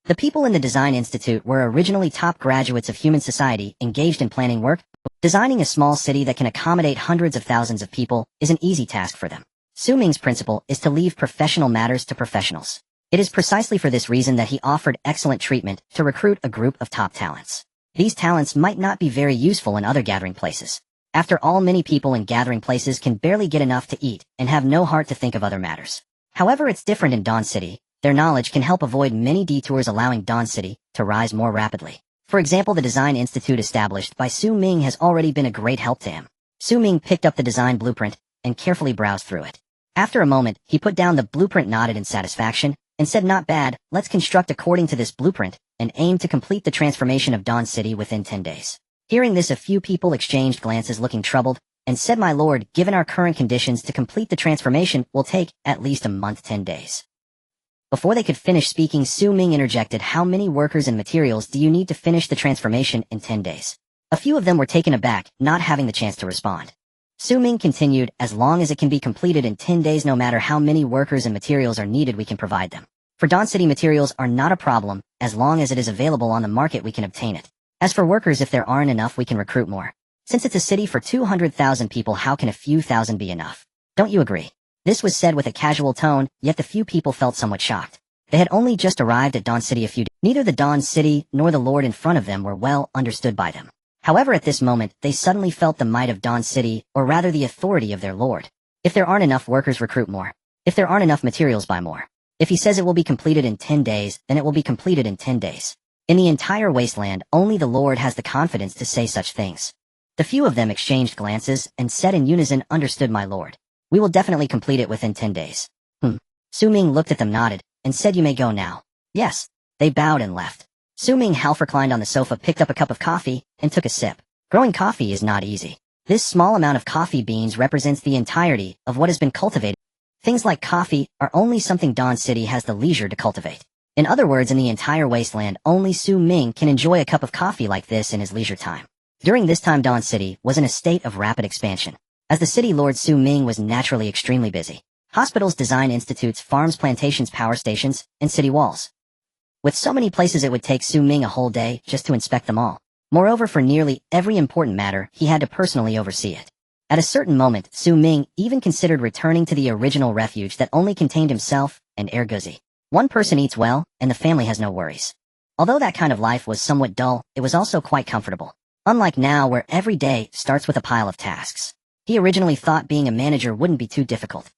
The people in the Design Institute were originally top graduates of human society engaged in planning work. Designing a small city that can accommodate hundreds of thousands of people is an easy task for them. Su Ming's principle is to leave professional matters to professionals. It is precisely for this reason that he offered excellent treatment to recruit a group of top talents. These talents might not be very useful in other gathering places. After all, many people in gathering places can barely get enough to eat and have no heart to think of other matters. However, it's different in Dawn City. Their knowledge can help avoid many detours, allowing Dawn City to rise more rapidly. For example, the Design Institute established by Su Ming has already been a great help to him. Su Ming picked up the design blueprint and carefully browsed through it. After a moment, he put down the blueprint, nodded in satisfaction, and said, "Not bad, let's construct according to this blueprint and aim to complete the transformation of Dawn City within 10 days. Hearing this, a few people exchanged glances, looking troubled, and said, "My lord, given our current conditions, to complete the transformation will take at least a month, 10 days. Before they could finish speaking, Su Ming interjected, "How many workers and materials do you need to finish the transformation in 10 days? A few of them were taken aback, not having the chance to respond. Su Ming continued, "As long as it can be completed in 10 days, no matter how many workers and materials are needed, we can provide them. For Dawn City, materials are not a problem. As long as it is available on the market, we can obtain it. As for workers, if there aren't enough, we can recruit more. Since it's a city for 200,000 people, how can a few thousand be enough? Don't you agree?" This was said with a casual tone, yet the few people felt somewhat shocked. They had only just arrived at Dawn City a few days. Neither the Dawn City nor the lord in front of them were well understood by them. However, at this moment, they suddenly felt the might of Dawn City, or rather the authority of their lord. If there aren't enough workers, recruit more. If there aren't enough materials, buy more. If he says it will be completed in 10 days, then it will be completed in 10 days. In the entire wasteland, only the Lord has the confidence to say such things. The few of them exchanged glances and said in unison, "Understood, my lord. We will definitely complete it within 10 days. Su Ming looked at them, nodded, and said, "You may go now." Yes. They bowed and left. Su Ming half reclined on the sofa, picked up a cup of coffee, and took a sip. Growing coffee is not easy. This small amount of coffee beans represents the entirety of what has been cultivated. Things like coffee are only something Dawn City has the leisure to cultivate. In other words, in the entire wasteland, only Su Ming can enjoy a cup of coffee like this in his leisure time. During this time, Dawn City was in a state of rapid expansion. As the city lord, Su Ming was naturally extremely busy. Hospitals, design institutes, farms, plantations, power stations, and city walls. With so many places, it would take Su Ming a whole day just to inspect them all. Moreover, for nearly every important matter, he had to personally oversee it. At a certain moment, Su Ming even considered returning to the original refuge that only contained himself and Erguzi. One person eats well, and the family has no worries. Although that kind of life was somewhat dull, it was also quite comfortable. Unlike now, where every day starts with a pile of tasks. He originally thought being a manager wouldn't be too difficult.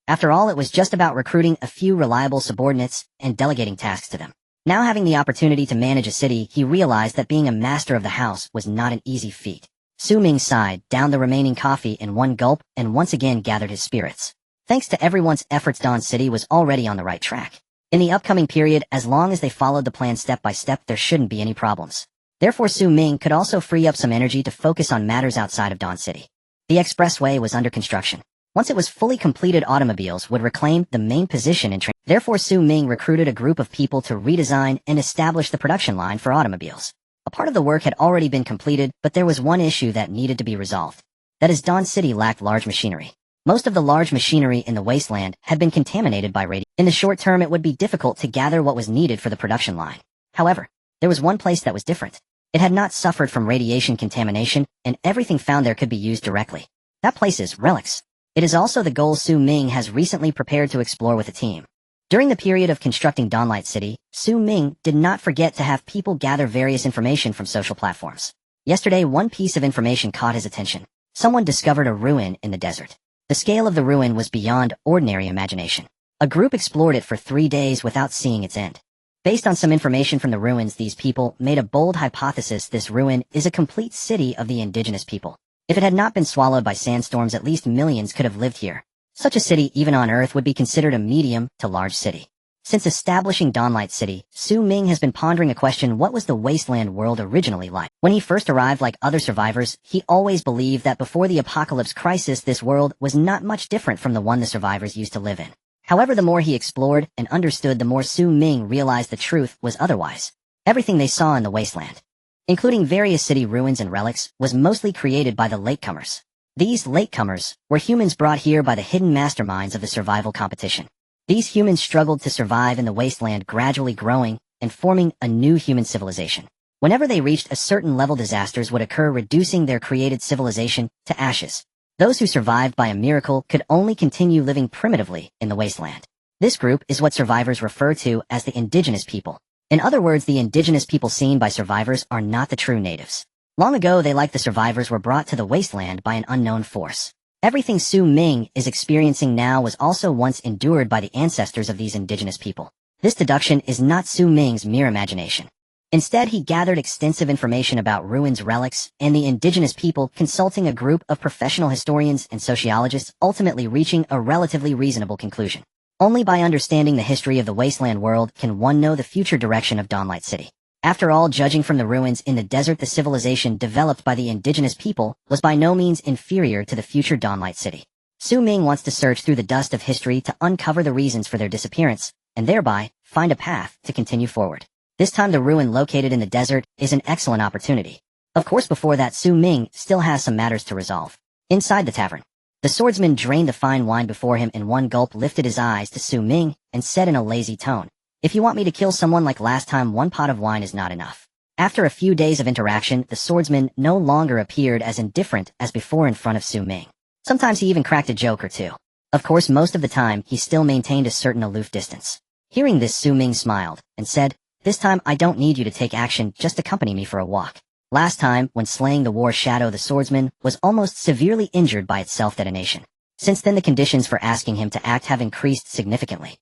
After all, it was just about recruiting a few reliable subordinates and delegating tasks to them. Now, having the opportunity to manage a city, he realized that being a master of the house was not an easy feat. Su Ming sighed, downed the remaining coffee in one gulp, and once again gathered his spirits. Thanks to everyone's efforts, Dawn City was already on the right track. In the upcoming period, as long as they followed the plan step by step, there shouldn't be any problems. Therefore, Su Ming could also free up some energy to focus on matters outside of Dawn City. The expressway was under construction. Once it was fully completed, automobiles would reclaim the main position in train. Therefore, Su Ming recruited a group of people to redesign and establish the production line for automobiles. A part of the work had already been completed, but there was one issue that needed to be resolved. That is, Dawn City lacked large machinery. Most of the large machinery in the wasteland had been contaminated by radiation. In the short term, it would be difficult to gather what was needed for the production line. However, there was one place that was different. It had not suffered from radiation contamination, and everything found there could be used directly. That place is relics. It is also the goal Su Ming has recently prepared to explore with a team. During the period of constructing Dawnlight City, Su Ming did not forget to have people gather various information from social platforms. Yesterday, one piece of information caught his attention. Someone discovered a ruin in the desert. The scale of the ruin was beyond ordinary imagination. A group explored it for 3 days without seeing its end. Based on some information from the ruins, these people made a bold hypothesis: this ruin is a complete city of the indigenous people. If it had not been swallowed by sandstorms, at least millions could have lived here. Such a city, even on Earth, would be considered a medium to large city. Since establishing Dawnlight City, Su Ming has been pondering a question: what was the wasteland world originally like? When he first arrived, like other survivors, he always believed that before the apocalypse crisis, this world was not much different from the one the survivors used to live in. However, the more he explored and understood, the more Su Ming realized the truth was otherwise. Everything they saw in the wasteland, including various city ruins and relics, was mostly created by the latecomers. These latecomers were humans brought here by the hidden masterminds of the survival competition. These humans struggled to survive in the wasteland, gradually growing and forming a new human civilization. Whenever they reached a certain level, disasters would occur, reducing their created civilization to ashes. Those who survived by a miracle could only continue living primitively in the wasteland. This group is what survivors refer to as the indigenous people. In other words, the indigenous people seen by survivors are not the true natives. Long ago, they, like the survivors, were brought to the wasteland by an unknown force. Everything Su Ming is experiencing now was also once endured by the ancestors of these indigenous people. This deduction is not Su Ming's mere imagination. Instead, he gathered extensive information about ruins, relics, and the indigenous people, consulting a group of professional historians and sociologists, ultimately reaching a relatively reasonable conclusion. Only by understanding the history of the wasteland world can one know the future direction of Dawnlight City. After all, judging from the ruins in the desert, the civilization developed by the indigenous people was by no means inferior to the future Dawnlight City. Su Ming wants to search through the dust of history to uncover the reasons for their disappearance, and thereby find a path to continue forward. This time, the ruin located in the desert is an excellent opportunity. Of course, before that, Su Ming still has some matters to resolve. Inside the tavern, the swordsman drained the fine wine before him in one gulp, lifted his eyes to Su Ming, and said in a lazy tone, "If you want me to kill someone like last time, one pot of wine is not enough." After a few days of interaction, the swordsman no longer appeared as indifferent as before in front of Su Ming. Sometimes he even cracked a joke or two. Of course, most of the time, he still maintained a certain aloof distance. Hearing this, Su Ming smiled and said, "This time I don't need you to take action, just accompany me for a walk." Last time, when slaying the war shadow, the swordsman was almost severely injured by its self-detonation. Since then, the conditions for asking him to act have increased significantly.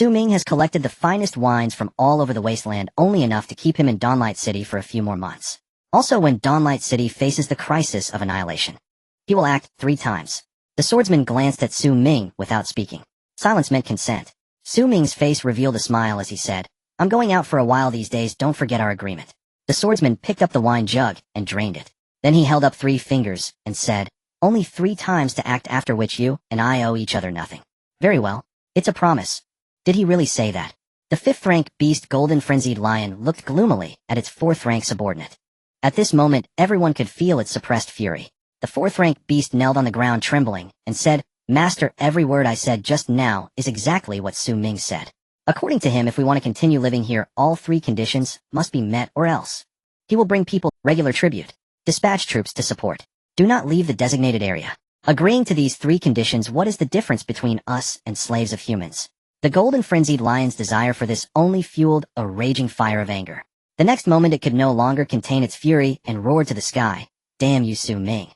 Ming has collected the finest wines from all over the Wasteland, only enough to keep him in Dawnlight City for a few more months. Also, when Dawnlight City faces the crisis of annihilation, he will act 3 times. The swordsman glanced at Ming without speaking. Silence meant consent. Ming's face revealed a smile as he said, "I'm going out for a while these days, don't forget our agreement." The swordsman picked up the wine jug and drained it. Then he held up 3 fingers and said, "Only 3 times to act, after which you and I owe each other nothing." "Very well. It's a promise." Did he really say that? The 5th-rank beast Golden Frenzied Lion looked gloomily at its 4th-rank subordinate. At this moment, everyone could feel its suppressed fury. The 4th-rank beast knelt on the ground trembling and said, "Master, every word I said just now is exactly what Ming said. According to him, if we want to continue living here, all 3 conditions must be met, or else he will bring people regular tribute, dispatch troops to support. Do not leave the designated area." Agreeing to these 3 conditions, what is the difference between us and slaves of humans? The Golden Frenzied Lion's desire for this only fueled a raging fire of anger. The next moment, it could no longer contain its fury and roared to the sky, "Damn you, Ming."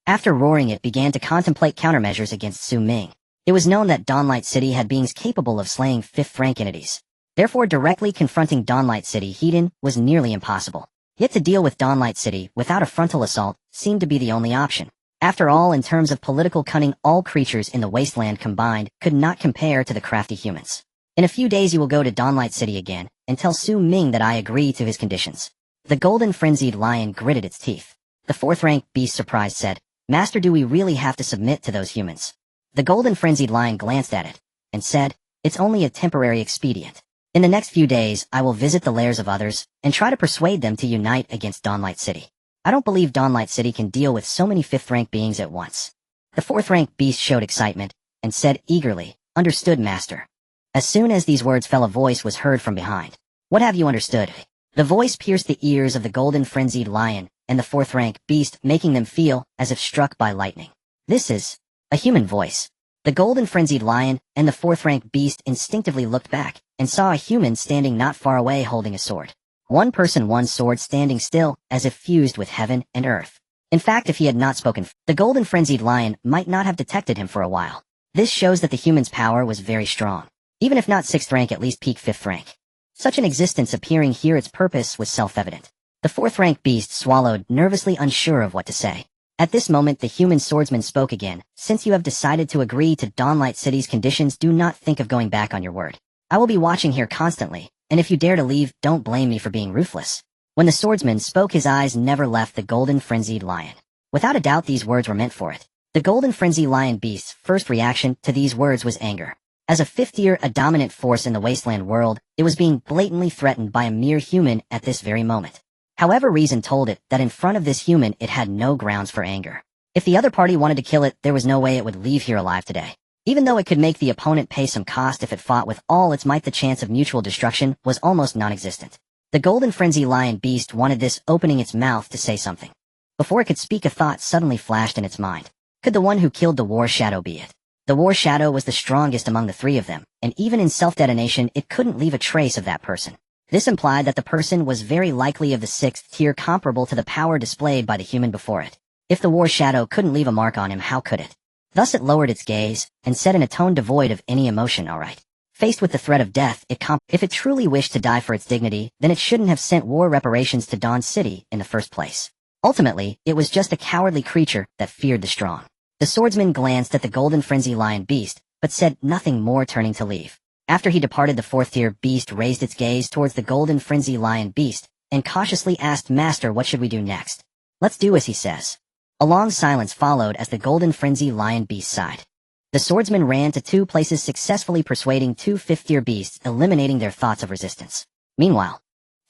After roaring, it began to contemplate countermeasures against Ming. It was known that Dawnlight City had beings capable of slaying 5th-rank entities. Therefore, directly confronting Dawnlight City head-on was nearly impossible. Yet to deal with Dawnlight City without a frontal assault seemed to be the only option. After all, in terms of political cunning, all creatures in the Wasteland combined could not compare to the crafty humans. "In a few days you will go to Dawnlight City again, and tell Ming that I agree to his conditions." The Golden Frenzied Lion gritted its teeth. The 4th-rank beast, surprised, said, "Master, do we really have to submit to those humans?" The Golden Frenzied Lion glanced at it and said, "It's only a temporary expedient. In the next few days, I will visit the lairs of others and try to persuade them to unite against Dawnlight City. I don't believe Dawnlight City can deal with so many 5th-rank beings at once." The 4th-rank beast showed excitement and said eagerly, "Understood, Master." As soon as these words fell, a voice was heard from behind. "What have you understood?" The voice pierced the ears of the Golden Frenzied Lion and the 4th-rank beast, making them feel as if struck by lightning. "This is a human voice." The Golden Frenzied Lion and the 4th-rank beast instinctively looked back and saw a human standing not far away holding a sword. One person, one sword, standing still, as if fused with heaven and earth. In fact, if he had not spoken, the Golden Frenzied Lion might not have detected him for a while. This shows that the human's power was very strong. Even if not 6th rank, at least peak 5th rank. Such an existence appearing here, its purpose was self-evident. The 4th-rank beast swallowed, nervously unsure of what to say. At this moment, the human swordsman spoke again. "Since you have decided to agree to Dawnlight City's conditions, do not think of going back on your word. I will be watching here constantly, and if you dare to leave, don't blame me for being ruthless." When the swordsman spoke, his eyes never left the Golden Frenzied Lion. Without a doubt, these words were meant for it. The Golden Frenzied Lion beast's first reaction to these words was anger. As a 5th-tier, a dominant force in the Wasteland world, it was being blatantly threatened by a mere human at this very moment. However, reason told it that in front of this human, it had no grounds for anger. If the other party wanted to kill it, there was no way it would leave here alive today. Even though it could make the opponent pay some cost if it fought with all its might, the chance of mutual destruction was almost non-existent. The Golden Frenzied Lion beast wanted this, opening its mouth to say something. Before it could speak, a thought suddenly flashed in its mind. Could the one who killed the War Shadow be it? The War Shadow was the strongest among the 3 of them, and even in self-detonation, it couldn't leave a trace of that person. This implied that the person was very likely of the 6th tier, comparable to the power displayed by the human before it. If the War Shadow couldn't leave a mark on him, how could it? Thus it lowered its gaze and said in a tone devoid of any emotion, "All right." Faced with the threat of death, if it truly wished to die for its dignity, then it shouldn't have sent war reparations to Dawn City in the first place. Ultimately, it was just a cowardly creature that feared the strong. The swordsman glanced at the Golden Frenzy Lion beast, but said nothing more, turning to leave. After he departed, the 4th-tier beast raised its gaze towards the Golden Frenzy Lion beast and cautiously asked, "Master, what should we do next?" "Let's do as he says." A long silence followed as the Golden Frenzy Lion beast sighed. The swordsman ran to 2 places, successfully persuading 2 5th-tier beasts, eliminating their thoughts of resistance. Meanwhile,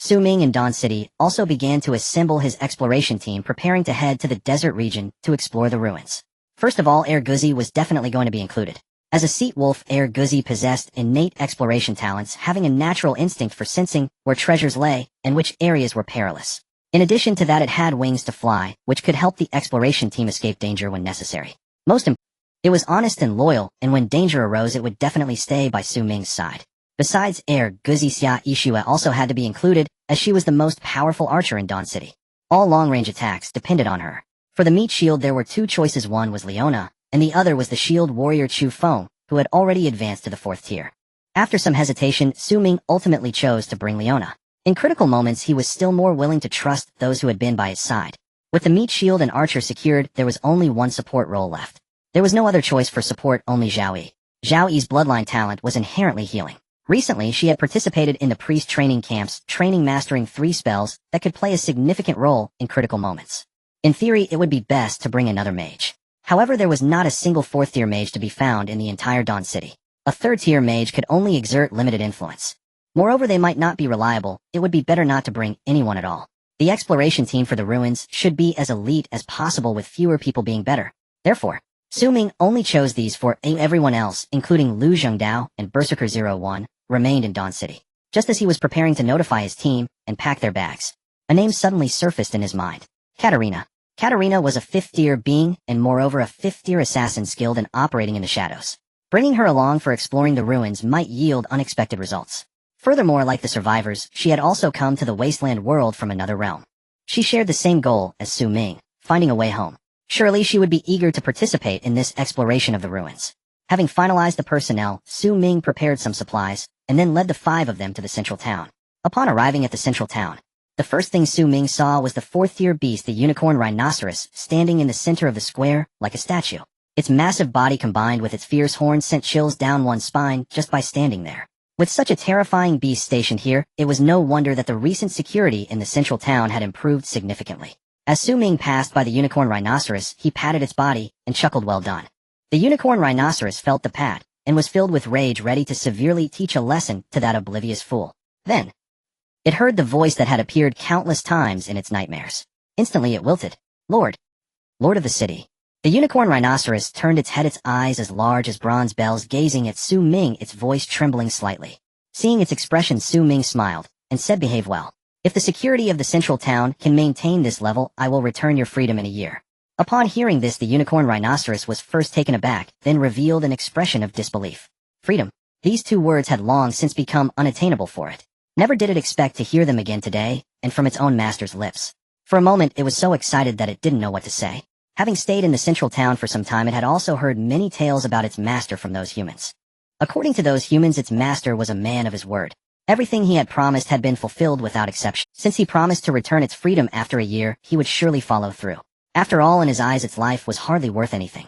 Ming in Dawn City also began to assemble his exploration team, preparing to head to the desert region to explore the ruins. First of all, Guzzi was definitely going to be included. As a seat wolf, Guzzi possessed innate exploration talents, having a natural instinct for sensing where treasures lay and which areas were perilous. In addition to that, it had wings to fly, which could help the exploration team escape danger when necessary. It was honest and loyal, and when danger arose, it would definitely stay by Ming's side. Besides, Guzzi, Xia Ishua also had to be included, as she was the most powerful archer in Dawn City. All long-range attacks depended on her. For the meat shield there were two choices, one was Leona, and the other was the shield warrior Chu Feng, who had already advanced to the 4th tier. After some hesitation, Su Ming ultimately chose to bring Leona. In critical moments he was still more willing to trust those who had been by his side. With the meat shield and archer secured, there was only one support role left. There was no other choice for support, only Zhao Yi. Zhao Yi's bloodline talent was inherently healing. Recently she had participated in the priest training camps, mastering 3 spells that could play a significant role in critical moments. In theory, it would be best to bring another mage. However, there was not a single 4th tier mage to be found in the entire Dawn City. A 3rd tier mage could only exert limited influence. Moreover, they might not be reliable. It would be better not to bring anyone at all. The exploration team for the ruins should be as elite as possible, with fewer people being better. Therefore, Su Ming only chose these 4. Everyone else, including Lu Zhengdao and Berserker 01, remained in Dawn City. Just as he was preparing to notify his team and pack their bags, a name suddenly surfaced in his mind. Katarina. Katarina was a 5th tier being, and moreover a 5th tier assassin skilled in operating in the shadows. Bringing her along for exploring the ruins might yield unexpected results. Furthermore, like the survivors, she had also come to the Wasteland world from another realm. She shared the same goal as Su Ming, finding a way home. Surely she would be eager to participate in this exploration of the ruins. Having finalized the personnel, Su Ming prepared some supplies, and then led the 5 of them to the central town. Upon arriving at the central town, the first thing Su Ming saw was the 4th tier beast, the unicorn rhinoceros, standing in the center of the square like a statue. Its massive body combined with its fierce horns sent chills down one's spine just by standing there. With such a terrifying beast stationed here, it was no wonder that the recent security in the central town had improved significantly. As Su Ming passed by the unicorn rhinoceros, he patted its body and chuckled, "Well done." The unicorn rhinoceros felt the pat and was filled with rage, ready to severely teach a lesson to that oblivious fool. Then, it heard the voice that had appeared countless times in its nightmares. Instantly it wilted. Lord of the city. The unicorn rhinoceros turned its head, its eyes as large as bronze bells, gazing at Su Ming, its voice trembling slightly. Seeing its expression, Su Ming smiled and said, "Behave well. If the security of the central town can maintain this level, I will return your freedom in a year." Upon hearing this, the unicorn rhinoceros was first taken aback, then revealed an expression of disbelief. Freedom. These 2 words had long since become unattainable for it. Never did it expect to hear them again today, and from its own master's lips. For a moment, it was so excited that it didn't know what to say. Having stayed in the central town for some time, it had also heard many tales about its master from those humans. According to those humans, its master was a man of his word. Everything he had promised had been fulfilled without exception. Since he promised to return its freedom after a year, he would surely follow through. After all, in his eyes, its life was hardly worth anything.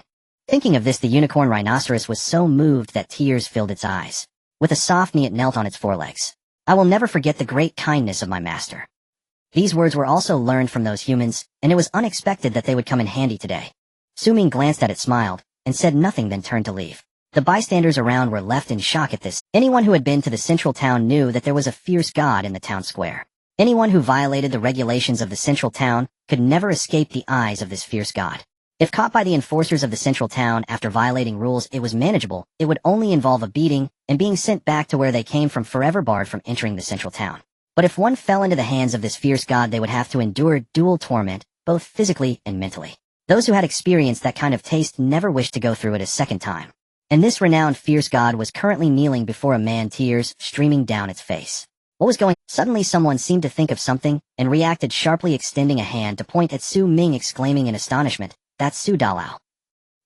Thinking of this, the unicorn rhinoceros was so moved that tears filled its eyes. With a soft knee, it knelt on its forelegs. "I will never forget the great kindness of my master." These words were also learned from those humans, and it was unexpected that they would come in handy today. Su Ming glanced at it, smiled, and said nothing, then turned to leave. The bystanders around were left in shock at this. Anyone who had been to the central town knew that there was a fierce god in the town square. Anyone who violated the regulations of the central town could never escape the eyes of this fierce god. If caught by the enforcers of the central town after violating rules, it was manageable. It would only involve a beating and being sent back to where they came from, forever barred from entering the central town. But if one fell into the hands of this fierce god, they would have to endure dual torment, both physically and mentally. Those who had experienced that kind of taste never wished to go through it a second time. And this renowned fierce god was currently kneeling before a man, tears streaming down its face. What was going on? Suddenly someone seemed to think of something and reacted sharply, extending a hand to point at Su Ming, exclaiming in astonishment, "That's Su Dalao."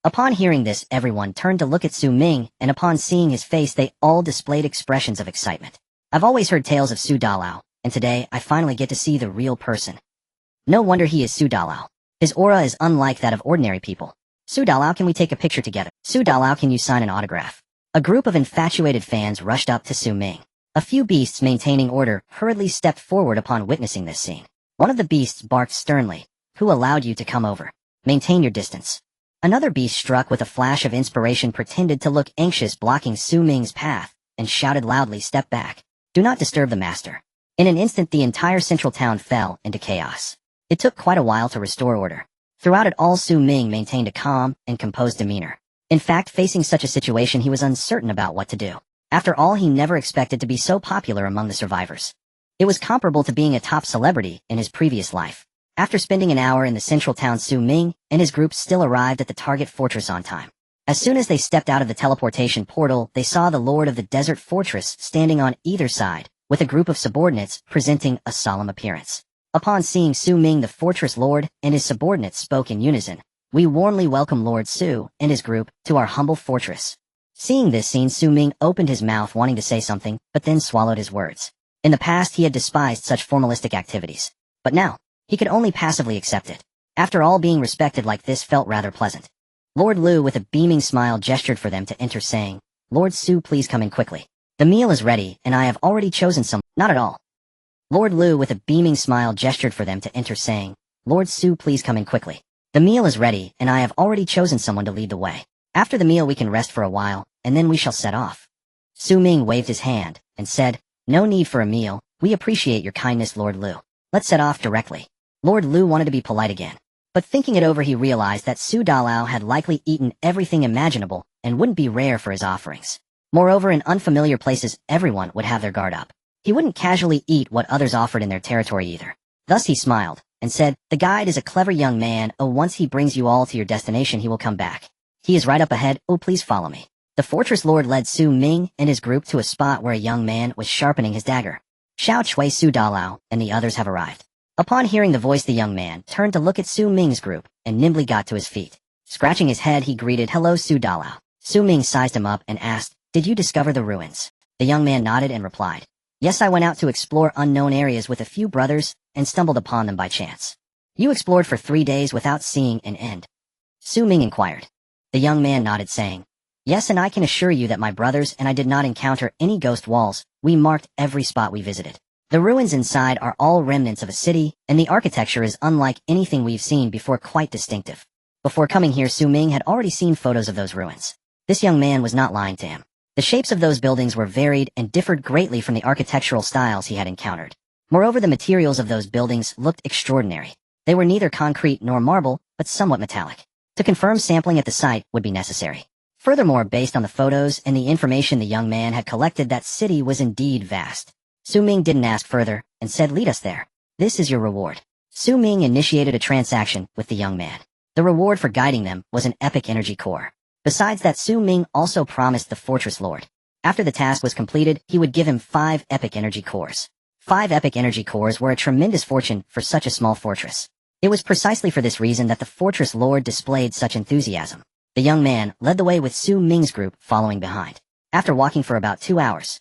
Upon hearing this, everyone turned to look at Su Ming, and upon seeing his face, they all displayed expressions of excitement. I've always heard tales of Su Dalao, and today I finally get to see the real person. No wonder he is Su Dalao. His aura is unlike that of ordinary people. "Su Dalao, can we take a picture together? Su Dalao, can you sign an autograph?" A group of infatuated fans rushed up to Su Ming. A few beasts maintaining order hurriedly stepped forward upon witnessing this scene. One of the beasts barked sternly, "Who allowed you to come over? Maintain your distance." Another beast, struck with a flash of inspiration, pretended to look anxious, blocking Su Ming's path, and shouted loudly, "Step back. Do not disturb the master." In an instant, the entire central town fell into chaos. It took quite a while to restore order. Throughout it all, Su Ming maintained a calm and composed demeanor. In fact, facing such a situation, he was uncertain about what to do. After all, he never expected to be so popular among the survivors. It was comparable to being a top celebrity in his previous life. After spending an hour in the central town, Su Ming and his group still arrived at the target fortress on time. As soon as they stepped out of the teleportation portal, they saw the lord of the desert fortress standing on either side, with a group of subordinates presenting a solemn appearance. Upon seeing Su Ming, the fortress lord, and his subordinates spoke in unison. We warmly welcome Lord Su and his group to our humble fortress. Seeing this scene, Su Ming opened his mouth wanting to say something, but then swallowed his words. In the past, he had despised such formalistic activities. But now, he could only passively accept it. After all, being respected like this felt rather pleasant. Lord Lu, with a beaming smile, gestured for them to enter, saying, "Lord Su, please come in quickly. The meal is ready, and I have already chosen some." "Not at all." Lord Lu, with a beaming smile, gestured for them to enter, saying, "Lord Su, please come in quickly. The meal is ready, and I have already chosen someone to lead the way. After the meal we can rest for a while, and then we shall set off." Su Ming waved his hand, and said, "No need for a meal, we appreciate your kindness, Lord Lu. Let's set off directly." Lord Lu wanted to be polite again. But thinking it over, he realized that Su Dalao had likely eaten everything imaginable, and wouldn't be rare for his offerings. Moreover, in unfamiliar places everyone would have their guard up. He wouldn't casually eat what others offered in their territory either. Thus he smiled, and said, "The guide is a clever young man. Oh, once he brings you all to your destination he will come back. He is right up ahead. Oh, please follow me." The fortress lord led Su Ming and his group to a spot where a young man was sharpening his dagger. "Xiao Chui, Su Dalao, and the others have arrived." Upon hearing the voice, the young man turned to look at Su Ming's group, and nimbly got to his feet. Scratching his head, he greeted, "Hello, Su Dalao." Su Ming sized him up and asked, "Did you discover the ruins?" The young man nodded and replied, "Yes, I went out to explore unknown areas with a few brothers, and stumbled upon them by chance." "You explored for 3 days without seeing an end?" Su Ming inquired. The young man nodded, saying, "Yes, and I can assure you that my brothers and I did not encounter any ghost walls. We marked every spot we visited. The ruins inside are all remnants of a city, and the architecture is unlike anything we've seen before, quite distinctive." Before coming here, Su Ming had already seen photos of those ruins. This young man was not lying to him. The shapes of those buildings were varied and differed greatly from the architectural styles he had encountered. Moreover, the materials of those buildings looked extraordinary. They were neither concrete nor marble, but somewhat metallic. To confirm, sampling at the site would be necessary. Furthermore, based on the photos and the information the young man had collected, that city was indeed vast. Su Ming didn't ask further, and said, "Lead us there. This is your reward." Su Ming initiated a transaction with the young man. The reward for guiding them was an epic energy core. Besides that, Su Ming also promised the fortress lord, after the task was completed, he would give him 5 epic energy cores. 5 epic energy cores were a tremendous fortune for such a small fortress. It was precisely for this reason that the fortress lord displayed such enthusiasm. The young man led the way with Su Ming's group following behind. After walking for about 2 hours,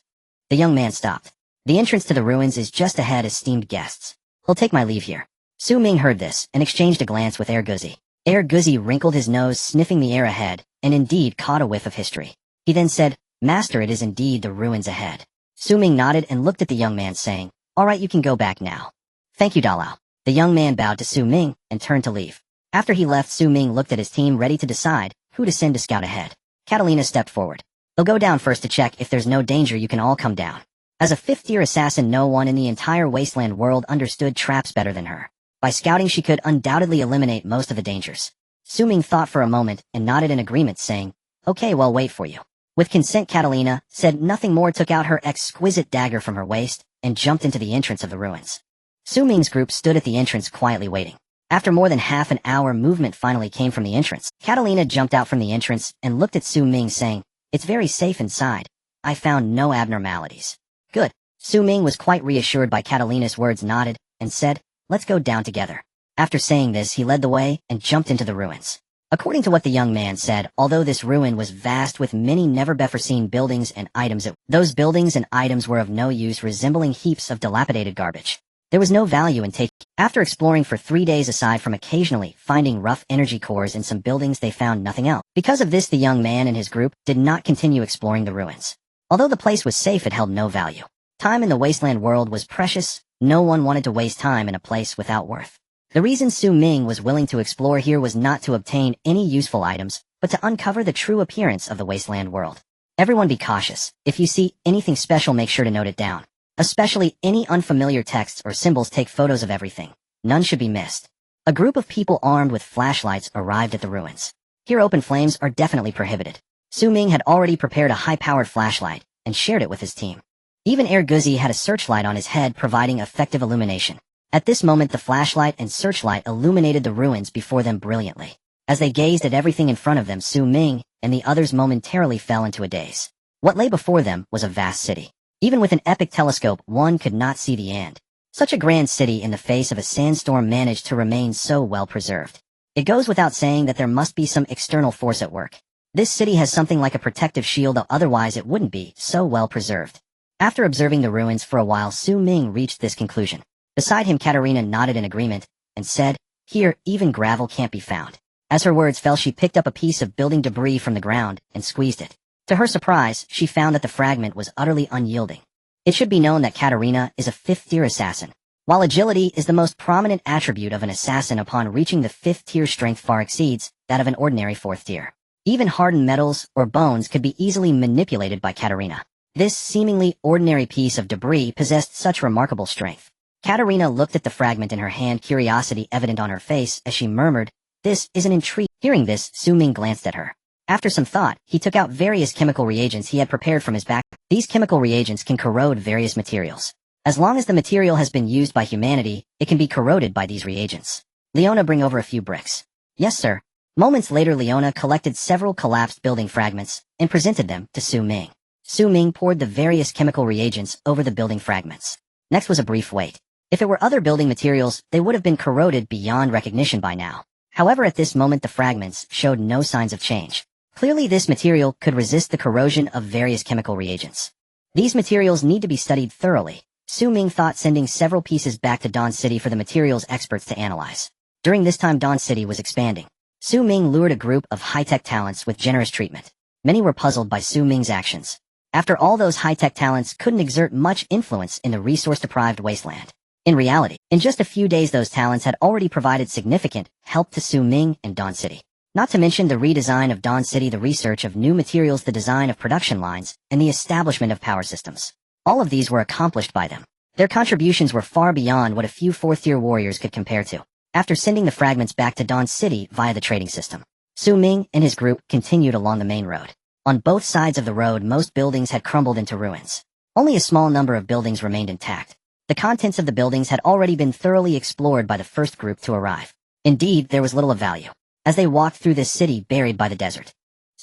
the young man stopped. "The entrance to the ruins is just ahead, esteemed guests. I'll take my leave here." Su Ming heard this and exchanged a glance with Guzi. Guzi wrinkled his nose, sniffing the air ahead, and indeed caught a whiff of history. He then said, "Master, it is indeed the ruins ahead." Su Ming nodded and looked at the young man, saying, "All right, you can go back now." "Thank you, Dalao." The young man bowed to Su Ming and turned to leave. After he left, Su Ming looked at his team, ready to decide who to send to scout ahead. Catalina stepped forward. "They'll go down first to check if there's no danger. You can all come down." As a 5th-tier assassin, no one in the entire Wasteland world understood traps better than her. By scouting, she could undoubtedly eliminate most of the dangers. Su Ming thought for a moment and nodded in agreement, saying, "Okay, well, wait for you." With consent, Catalina said nothing more, took out her exquisite dagger from her waist, and jumped into the entrance of the ruins. Su Ming's group stood at the entrance quietly waiting. After more than half an hour, movement finally came from the entrance. Catalina jumped out from the entrance and looked at Su Ming, saying, "It's very safe inside. I found no abnormalities." "Good." Su Ming was quite reassured by Catalina's words, nodded, and said, "Let's go down together." After saying this, he led the way and jumped into the ruins. According to what the young man said, although this ruin was vast with many never-before-seen buildings and items, those buildings and items were of no use, resembling heaps of dilapidated garbage. There was no value in taking. After exploring for 3 days, aside from occasionally finding rough energy cores in some buildings, they found nothing else. Because of this, the young man and his group did not continue exploring the ruins. Although the place was safe, it held no value. Time in the Wasteland world was precious. No one wanted to waste time in a place without worth. The reason Su Ming was willing to explore here was not to obtain any useful items, but to uncover the true appearance of the Wasteland world. Everyone be cautious. If you see anything special, make sure to note it down. Especially any unfamiliar texts or symbols, take photos of everything. None should be missed. A group of people armed with flashlights arrived at the ruins. Here, open flames are definitely prohibited. Su Ming had already prepared a high-powered flashlight and shared it with his team. Even Guzi had a searchlight on his head, providing effective illumination. At this moment, the flashlight and searchlight illuminated the ruins before them brilliantly. As they gazed at everything in front of them, Su Ming and the others momentarily fell into a daze. What lay before them was a vast city. Even with an epic telescope, one could not see the end. Such a grand city in the face of a sandstorm managed to remain so well preserved. It goes without saying that there must be some external force at work. This city has something like a protective shield, otherwise it wouldn't be so well preserved. After observing the ruins for a while, Ming reached this conclusion. Beside him, Katerina nodded in agreement and said, "Here, even gravel can't be found." As her words fell, she picked up a piece of building debris from the ground and squeezed it. To her surprise, she found that the fragment was utterly unyielding. It should be known that Katerina is a 5th-tier assassin. While agility is the most prominent attribute of an assassin, upon reaching the 5th-tier, strength far exceeds that of an ordinary 4th-tier. Even hardened metals or bones could be easily manipulated by Katerina. This seemingly ordinary piece of debris possessed such remarkable strength. Katerina looked at the fragment in her hand, curiosity evident on her face as she murmured, "This is an intrigue." Hearing this, Ming glanced at her. After some thought, he took out various chemical reagents he had prepared from his back. These chemical reagents can corrode various materials. As long as the material has been used by humanity, it can be corroded by these reagents. "Leona, bring over a few bricks." "Yes, sir." Moments later, Leona collected several collapsed building fragments and presented them to Ming. Ming poured the various chemical reagents over the building fragments. Next was a brief wait. If it were other building materials, they would have been corroded beyond recognition by now. However, at this moment the fragments showed no signs of change. Clearly this material could resist the corrosion of various chemical reagents. These materials need to be studied thoroughly. Ming thought, sending several pieces back to Dawn City for the materials experts to analyze. During this time, Dawn City was expanding. Ming lured a group of high-tech talents with generous treatment. Many were puzzled by Ming's actions. After all, those high-tech talents couldn't exert much influence in the resource-deprived Wasteland. In reality, in just a few days those talents had already provided significant help to Ming and Dawn City. Not to mention the redesign of Dawn City, the research of new materials, the design of production lines, and the establishment of power systems. All of these were accomplished by them. Their contributions were far beyond what a few 4th-tier warriors could compare to. After sending the fragments back to Dawn City via the trading system, Ming and his group continued along the main road. On both sides of the road, most buildings had crumbled into ruins. Only a small number of buildings remained intact. The contents of the buildings had already been thoroughly explored by the first group to arrive. Indeed, there was little of value. As they walked through this city buried by the desert,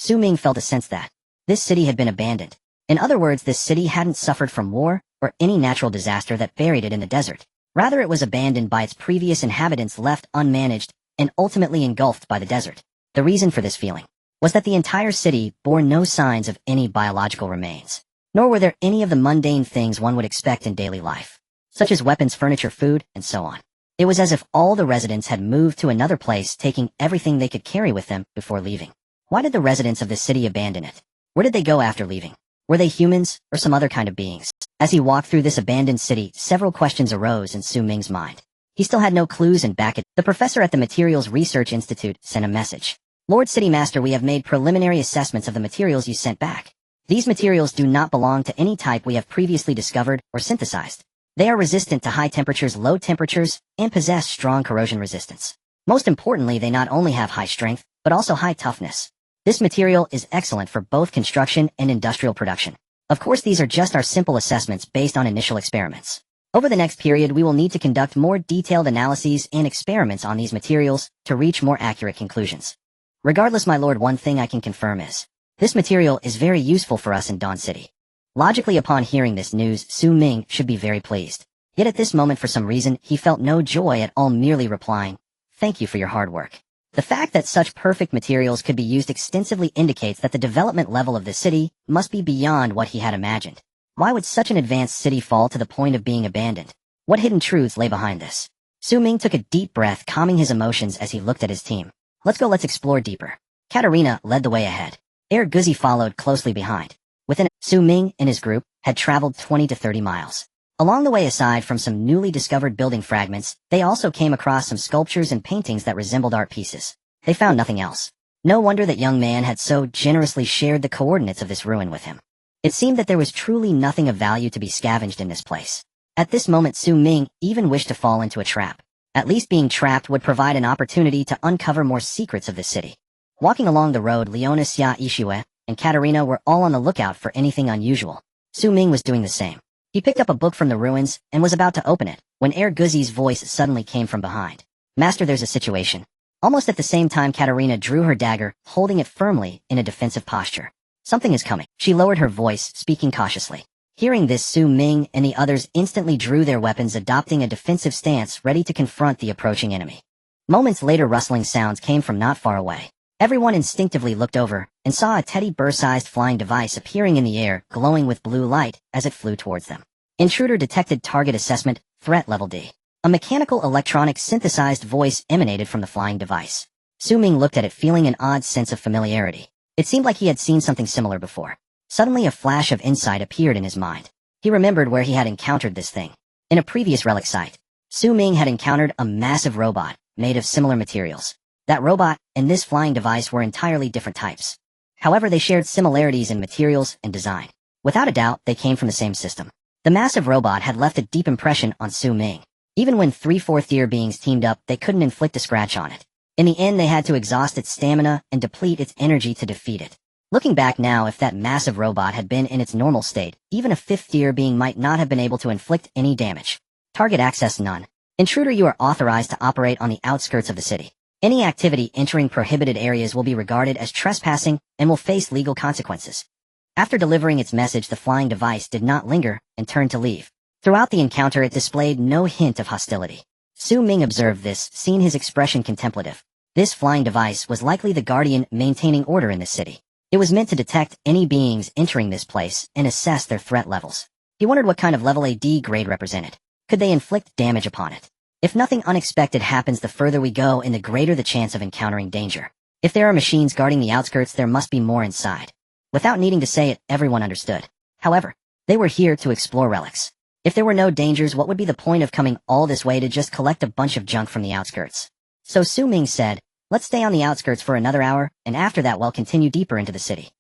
Ming felt a sense that this city had been abandoned. In other words, this city hadn't suffered from war or any natural disaster that buried it in the desert. Rather, it was abandoned by its previous inhabitants, left unmanaged, and ultimately engulfed by the desert. The reason for this feeling was that the entire city bore no signs of any biological remains, nor were there any of the mundane things one would expect in daily life, such as weapons, furniture, food, and so on. It was as if all the residents had moved to another place, taking everything they could carry with them before leaving. Why did the residents of the city abandon it? Where did they go after leaving? Were they humans or some other kind of beings? As he walked through this abandoned city, several questions arose in Ming's mind. He still had no clues, and back at the professor at the Materials Research Institute sent a message. "Lord City Master, we have made preliminary assessments of the materials you sent back. These materials do not belong to any type we have previously discovered or synthesized. They are resistant to high temperatures, low temperatures, and possess strong corrosion resistance. Most importantly, they not only have high strength, but also high toughness. This material is excellent for both construction and industrial production. Of course, these are just our simple assessments based on initial experiments. Over the next period, we will need to conduct more detailed analyses and experiments on these materials to reach more accurate conclusions. Regardless, my lord, one thing I can confirm is, this material is very useful for us in Dawn City." Logically, upon hearing this news, Ming should be very pleased. Yet at this moment, for some reason, he felt no joy at all, merely replying, "Thank you for your hard work." The fact that such perfect materials could be used extensively indicates that the development level of the city must be beyond what he had imagined. Why would such an advanced city fall to the point of being abandoned? What hidden truths lay behind this? Ming took a deep breath, calming his emotions as he looked at his team. "Let's go, let's explore deeper." Katerina led the way ahead. Guzi followed closely behind. Within Ming and his group had traveled 20 to 30 miles. Along the way, aside from some newly discovered building fragments, they also came across some sculptures and paintings that resembled art pieces. They found nothing else. No wonder that young man had so generously shared the coordinates of this ruin with him. It seemed that there was truly nothing of value to be scavenged in this place. At this moment, Ming even wished to fall into a trap. At least being trapped would provide an opportunity to uncover more secrets of this city. Walking along the road, Leona, Xia Ishue, and Katerina were all on the lookout for anything unusual. Ming was doing the same. He picked up a book from the ruins and was about to open it when Guzi's voice suddenly came from behind. "Master, there's a situation." Almost at the same time, Katerina drew her dagger, holding it firmly in a defensive posture. "Something is coming." She lowered her voice, speaking cautiously. Hearing this, Su Ming and the others instantly drew their weapons, adopting a defensive stance, ready to confront the approaching enemy. Moments later, rustling sounds came from not far away. Everyone instinctively looked over and saw a teddy bear-sized flying device appearing in the air, glowing with blue light as it flew towards them. Intruder detected. Target assessment, threat level D. A mechanical electronic synthesized voice emanated from the flying device. Su Ming looked at it, feeling an odd sense of familiarity. It seemed like he had seen something similar before. Suddenly a flash of insight appeared in his mind. He remembered where he had encountered this thing. In a previous relic site, Su Ming had encountered a massive robot made of similar materials. That robot and this flying device were entirely different types. However, they shared similarities in materials and design. Without a doubt, they came from the same system. The massive robot had left a deep impression on Su Ming. Even when 3 fourth-year beings teamed up, they couldn't inflict a scratch on it. In the end, they had to exhaust its stamina and deplete its energy to defeat it. Looking back now, if that massive robot had been in its normal state, even a 5th-year being might not have been able to inflict any damage. Target access none. Intruder, you are authorized to operate on the outskirts of the city. Any activity entering prohibited areas will be regarded as trespassing and will face legal consequences. After delivering its message, the flying device did not linger and turned to leave. Throughout the encounter, it displayed no hint of hostility. Su Ming observed this, seeing his expression contemplative. This flying device was likely the guardian maintaining order in the city. It was meant to detect any beings entering this place and assess their threat levels. He wondered what kind of level a D grade represented. Could they inflict damage upon it? If nothing unexpected happens, the further we go and the greater the chance of encountering danger. If there are machines guarding the outskirts, there must be more inside. Without needing to say it, everyone understood. However, they were here to explore relics. If there were no dangers, what would be the point of coming all this way to just collect a bunch of junk from the outskirts? So Su Ming said, let's stay on the outskirts for another hour, and after that we'll continue deeper into the city.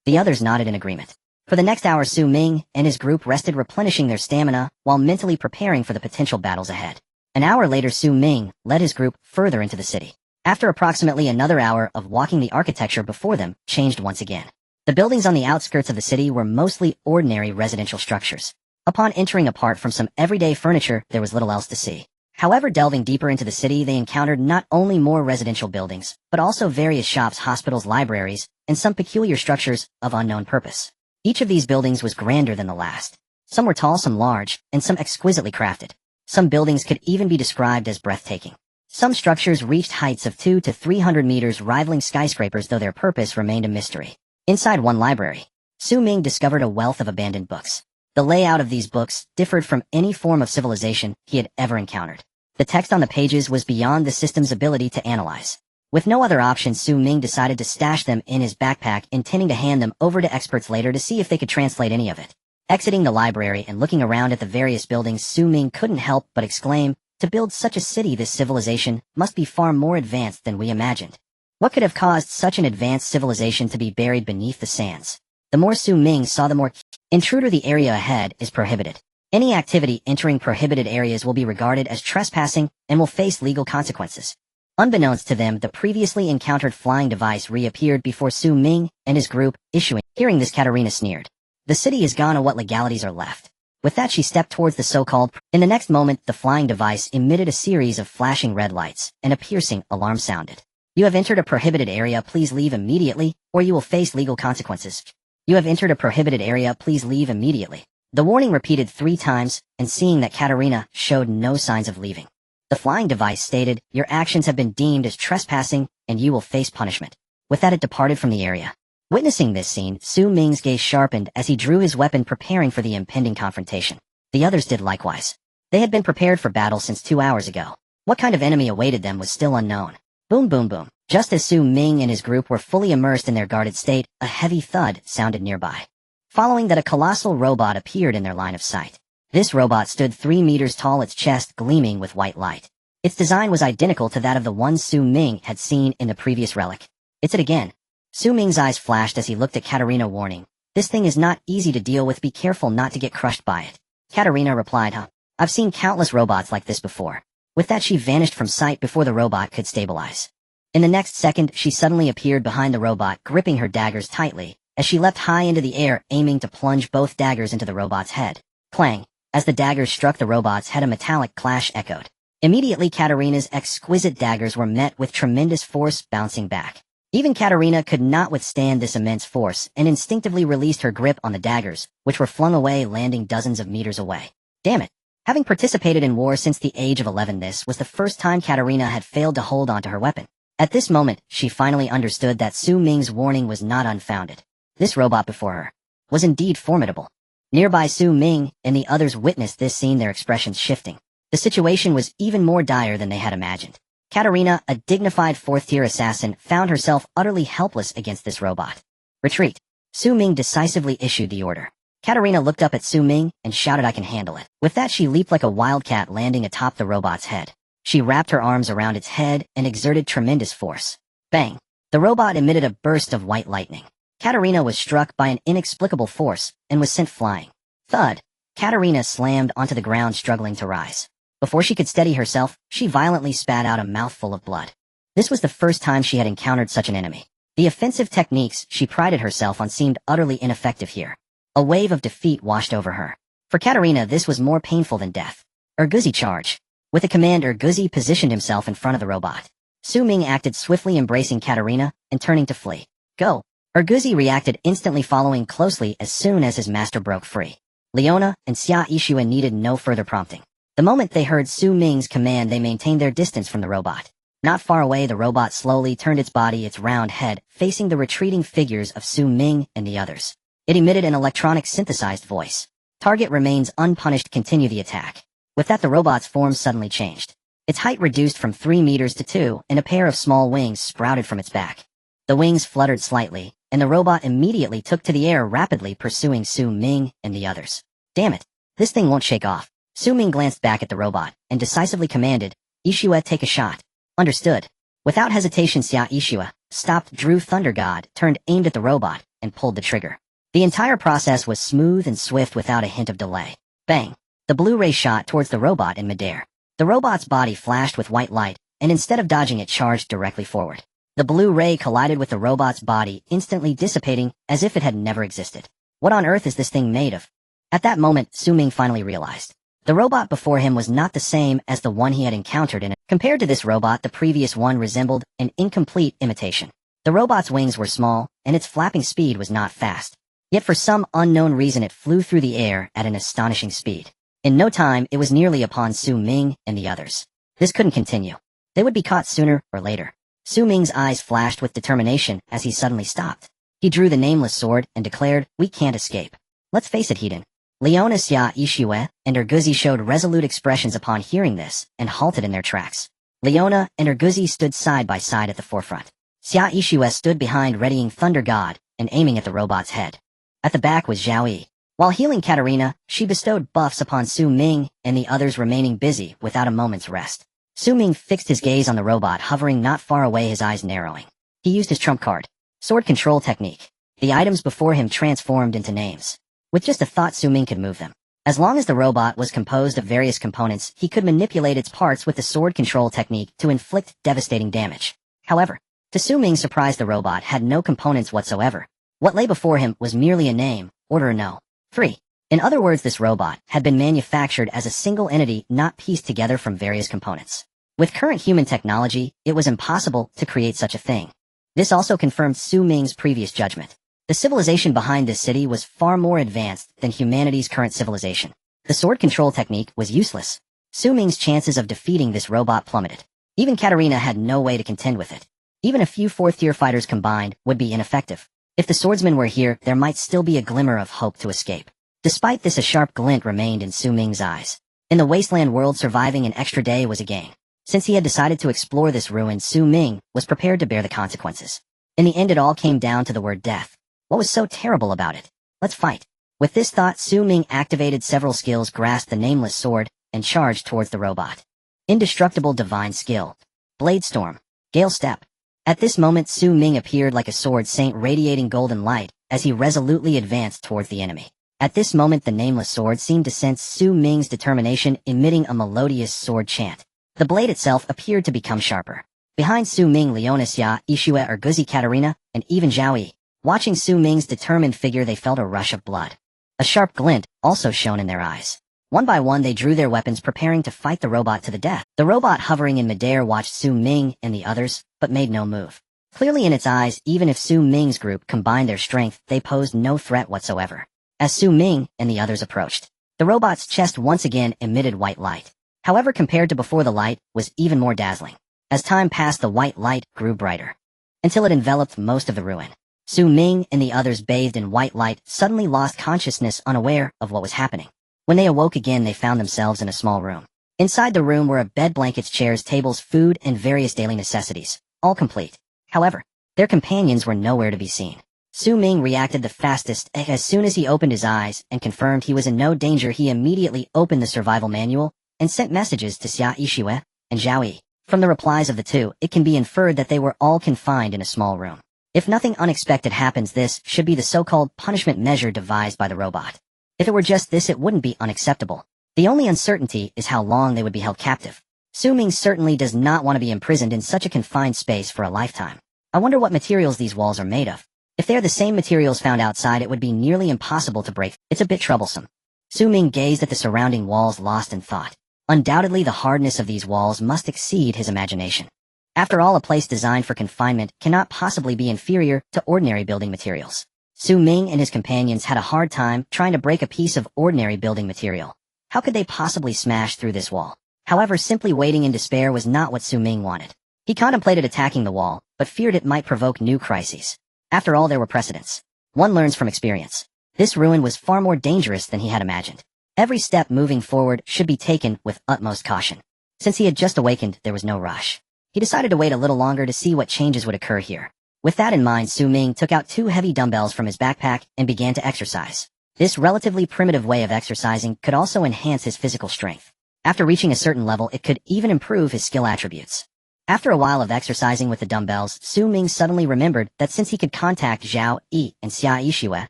The others nodded in agreement. For the next hour, Su Ming and his group rested, replenishing their stamina while mentally preparing for the potential battles ahead. An hour later, Su Ming led his group further into the city. After approximately another hour of walking, the architecture before them changed once again. The buildings on the outskirts of the city were mostly ordinary residential structures. Upon entering, apart from some everyday furniture, there was little else to see. However, delving deeper into the city, they encountered not only more residential buildings, but also various shops, hospitals, libraries, and some peculiar structures of unknown purpose. Each of these buildings was grander than the last. Some were tall, some large, and some exquisitely crafted. Some buildings could even be described as breathtaking. Some structures reached heights of 200 to 300 meters, rivaling skyscrapers, though their purpose remained a mystery. Inside one library, Su Ming discovered a wealth of abandoned books. The layout of these books differed from any form of civilization he had ever encountered. The text on the pages was beyond the system's ability to analyze. With no other option, Su Ming decided to stash them in his backpack, intending to hand them over to experts later to see if they could translate any of it. Exiting the library and looking around at the various buildings, Su Ming couldn't help but exclaim, to build such a city, this civilization must be far more advanced than we imagined. What could have caused such an advanced civilization to be buried beneath the sands? The more Su Ming saw, the more intruder, the area ahead is prohibited. Any activity entering prohibited areas will be regarded as trespassing and will face legal consequences. Unbeknownst to them, the previously encountered flying device reappeared before Su Ming and his group, issuing. Hearing this, Katarina sneered. The city is gone, and what legalities are left? With that, she stepped towards the so-called. In the next moment, the flying device emitted a series of flashing red lights, and a piercing alarm sounded. You have entered a prohibited area, please leave immediately, or you will face legal consequences. You have entered a prohibited area, please leave immediately. The warning repeated 3 times, and seeing that Katarina showed no signs of leaving, the flying device stated, your actions have been deemed as trespassing, and you will face punishment. With that, it departed from the area. Witnessing this scene, Su Ming's gaze sharpened as he drew his weapon, preparing for the impending confrontation. The others did likewise. They had been prepared for battle since 2 hours ago. What kind of enemy awaited them was still unknown. Boom, boom, boom. Just as Su Ming and his group were fully immersed in their guarded state, a heavy thud sounded nearby. Following that, a colossal robot appeared in their line of sight. This robot stood 3 meters tall, its chest gleaming with white light. Its design was identical to that of the one Su Ming had seen in the previous relic. It's it again. Su Ming's eyes flashed as he looked at Katarina, warning, this thing is not easy to deal with, be careful not to get crushed by it. Katarina replied, I've seen countless robots like this before. With that, she vanished from sight before the robot could stabilize. In the next second, she suddenly appeared behind the robot, gripping her daggers tightly, as she leapt high into the air, aiming to plunge both daggers into the robot's head. Clang! As the daggers struck the robot's head, a metallic clash echoed. Immediately, Katarina's exquisite daggers were met with tremendous force, bouncing back. Even Katarina could not withstand this immense force and instinctively released her grip on the daggers, which were flung away, landing dozens of meters away. Damn it. Having participated in war since the age of 11, this was the first time Katarina had failed to hold onto her weapon. At this moment, she finally understood that Su Ming's warning was not unfounded. This robot before her was indeed formidable. Nearby, Su Ming and the others witnessed this scene, their expressions shifting. The situation was even more dire than they had imagined. Katarina, a dignified fourth-tier assassin, found herself utterly helpless against this robot. Retreat. Su Ming decisively issued the order. Katarina looked up at Su Ming and shouted, "I can handle it." With that, she leaped like a wildcat, landing atop the robot's head. She wrapped her arms around its head and exerted tremendous force. Bang! The robot emitted a burst of white lightning. Katarina was struck by an inexplicable force and was sent flying. Thud! Katarina slammed onto the ground, struggling to rise. Before she could steady herself, she violently spat out a mouthful of blood. This was the first time she had encountered such an enemy. The offensive techniques she prided herself on seemed utterly ineffective here. A wave of defeat washed over her. For Katarina, this was more painful than death. Urguzi charge. With a command, Urguzi positioned himself in front of the robot. Su Ming acted swiftly, embracing Katarina and turning to flee. Go! Urguzi reacted instantly, following closely as soon as his master broke free. Leona and Xia Yixue needed no further prompting. The moment they heard Su Ming's command, they maintained their distance from the robot. Not far away, the robot slowly turned its body, its round head, facing the retreating figures of Su Ming and the others. It emitted an electronic synthesized voice. Target remains unpunished, continue the attack. With that, the robot's form suddenly changed. Its height reduced from 3 meters to 2, and a pair of small wings sprouted from its back. The wings fluttered slightly, and the robot immediately took to the air, rapidly pursuing Su Ming and the others. Damn it. This thing won't shake off. Su Ming glanced back at the robot and decisively commanded, "Yixue, take a shot." Understood. Without hesitation, Xia Yixue stopped, drew Thunder God, turned, aimed at the robot, and pulled the trigger. The entire process was smooth and swift without a hint of delay. Bang! The blue ray shot towards the robot in midair. The robot's body flashed with white light, and instead of dodging, it charged directly forward. The blue ray collided with the robot's body, instantly dissipating as if it had never existed. What on earth is this thing made of? At that moment, Su Ming finally realized. The robot before him was not the same as the one he had encountered in it. Compared to this robot, the previous one resembled an incomplete imitation. The robot's wings were small, and its flapping speed was not fast. Yet for some unknown reason, it flew through the air at an astonishing speed. In no time, it was nearly upon Su Ming and the others. This couldn't continue. They would be caught sooner or later. Su Ming's eyes flashed with determination as he suddenly stopped. He drew the nameless sword and declared, "We can't escape. Let's face it, Hedon." Leona, Xia Yixue, and Urguzi showed resolute expressions upon hearing this and halted in their tracks. Leona and Urguzi stood side by side at the forefront. Xia Yixue stood behind, readying Thunder God and aiming at the robot's head. At the back was Zhao Yi. While healing Katarina, she bestowed buffs upon Su Ming and the others, remaining busy without a moment's rest. Su Ming fixed his gaze on the robot hovering not far away, his eyes narrowing. He used his trump card, sword control technique. The items before him transformed into names. With just a thought, Su Ming could move them. As long as the robot was composed of various components, he could manipulate its parts with the sword control technique to inflict devastating damage. However, to Su Ming's surprise, the robot had no components whatsoever. What lay before him was merely a name, Order No. 3. In other words, this robot had been manufactured as a single entity, not pieced together from various components. With current human technology, it was impossible to create such a thing. This also confirmed Su Ming's previous judgment. The civilization behind this city was far more advanced than humanity's current civilization. The sword control technique was useless. Su Ming's chances of defeating this robot plummeted. Even Katarina had no way to contend with it. Even a few fourth-tier fighters combined would be ineffective. If the swordsman were here, there might still be a glimmer of hope to escape. Despite this, a sharp glint remained in Su Ming's eyes. In the Wasteland world, surviving an extra day was a gain. Since he had decided to explore this ruin, Su Ming was prepared to bear the consequences. In the end, it all came down to the word death. What was so terrible about it? Let's fight. With this thought, Su Ming activated several skills, grasped the nameless sword, and charged towards the robot. Indestructible divine skill. Blade Storm. Gale Step. At this moment, Su Ming appeared like a sword saint, radiating golden light as he resolutely advanced towards the enemy. At this moment, the nameless sword seemed to sense Su Ming's determination, emitting a melodious sword chant. The blade itself appeared to become sharper. Behind Su Ming, Leona, Xia Yixue, Urguzi, Katarina, and even Zhao Yi. Watching Su Ming's determined figure, they felt a rush of blood. A sharp glint also shone in their eyes. One by one, they drew their weapons, preparing to fight the robot to the death. The robot, hovering in midair, watched Su Ming and the others, but made no move. Clearly in its eyes, even if Su Ming's group combined their strength, they posed no threat whatsoever. As Su Ming and the others approached, the robot's chest once again emitted white light. However, compared to before, the light was even more dazzling. As time passed, the white light grew brighter, until it enveloped most of the ruin. Su Ming and the others, bathed in white light, suddenly lost consciousness, unaware of what was happening. When they awoke again, they found themselves in a small room. Inside the room were a bed, blankets, chairs, tables, food, and various daily necessities, all complete. However, their companions were nowhere to be seen. Su Ming reacted the fastest. As soon as he opened his eyes and confirmed he was in no danger, he immediately opened the survival manual and sent messages to Xia Yixue and Zhao Yi. From the replies of the two, it can be inferred that they were all confined in a small room. If nothing unexpected happens, this should be the so-called punishment measure devised by the robot. If it were just this, it wouldn't be unacceptable. The only uncertainty is how long they would be held captive. Su Ming certainly does not want to be imprisoned in such a confined space for a lifetime. I wonder what materials these walls are made of. If they're the same materials found outside, it would be nearly impossible to break. It's a bit troublesome. Su Ming gazed at the surrounding walls, lost in thought. Undoubtedly, the hardness of these walls must exceed his imagination. After all, a place designed for confinement cannot possibly be inferior to ordinary building materials. Su Ming and his companions had a hard time trying to break a piece of ordinary building material. How could they possibly smash through this wall? However, simply waiting in despair was not what Su Ming wanted. He contemplated attacking the wall, but feared it might provoke new crises. After all, there were precedents. One learns from experience. This ruin was far more dangerous than he had imagined. Every step moving forward should be taken with utmost caution. Since he had just awakened, there was no rush. He decided to wait a little longer to see what changes would occur here. With that in mind, Su Ming took out 2 heavy dumbbells from his backpack and began to exercise. This relatively primitive way of exercising could also enhance his physical strength. After reaching a certain level, it could even improve his skill attributes. After a while of exercising with the dumbbells, Su Ming suddenly remembered that since he could contact Zhao Yi and Xia Yixue,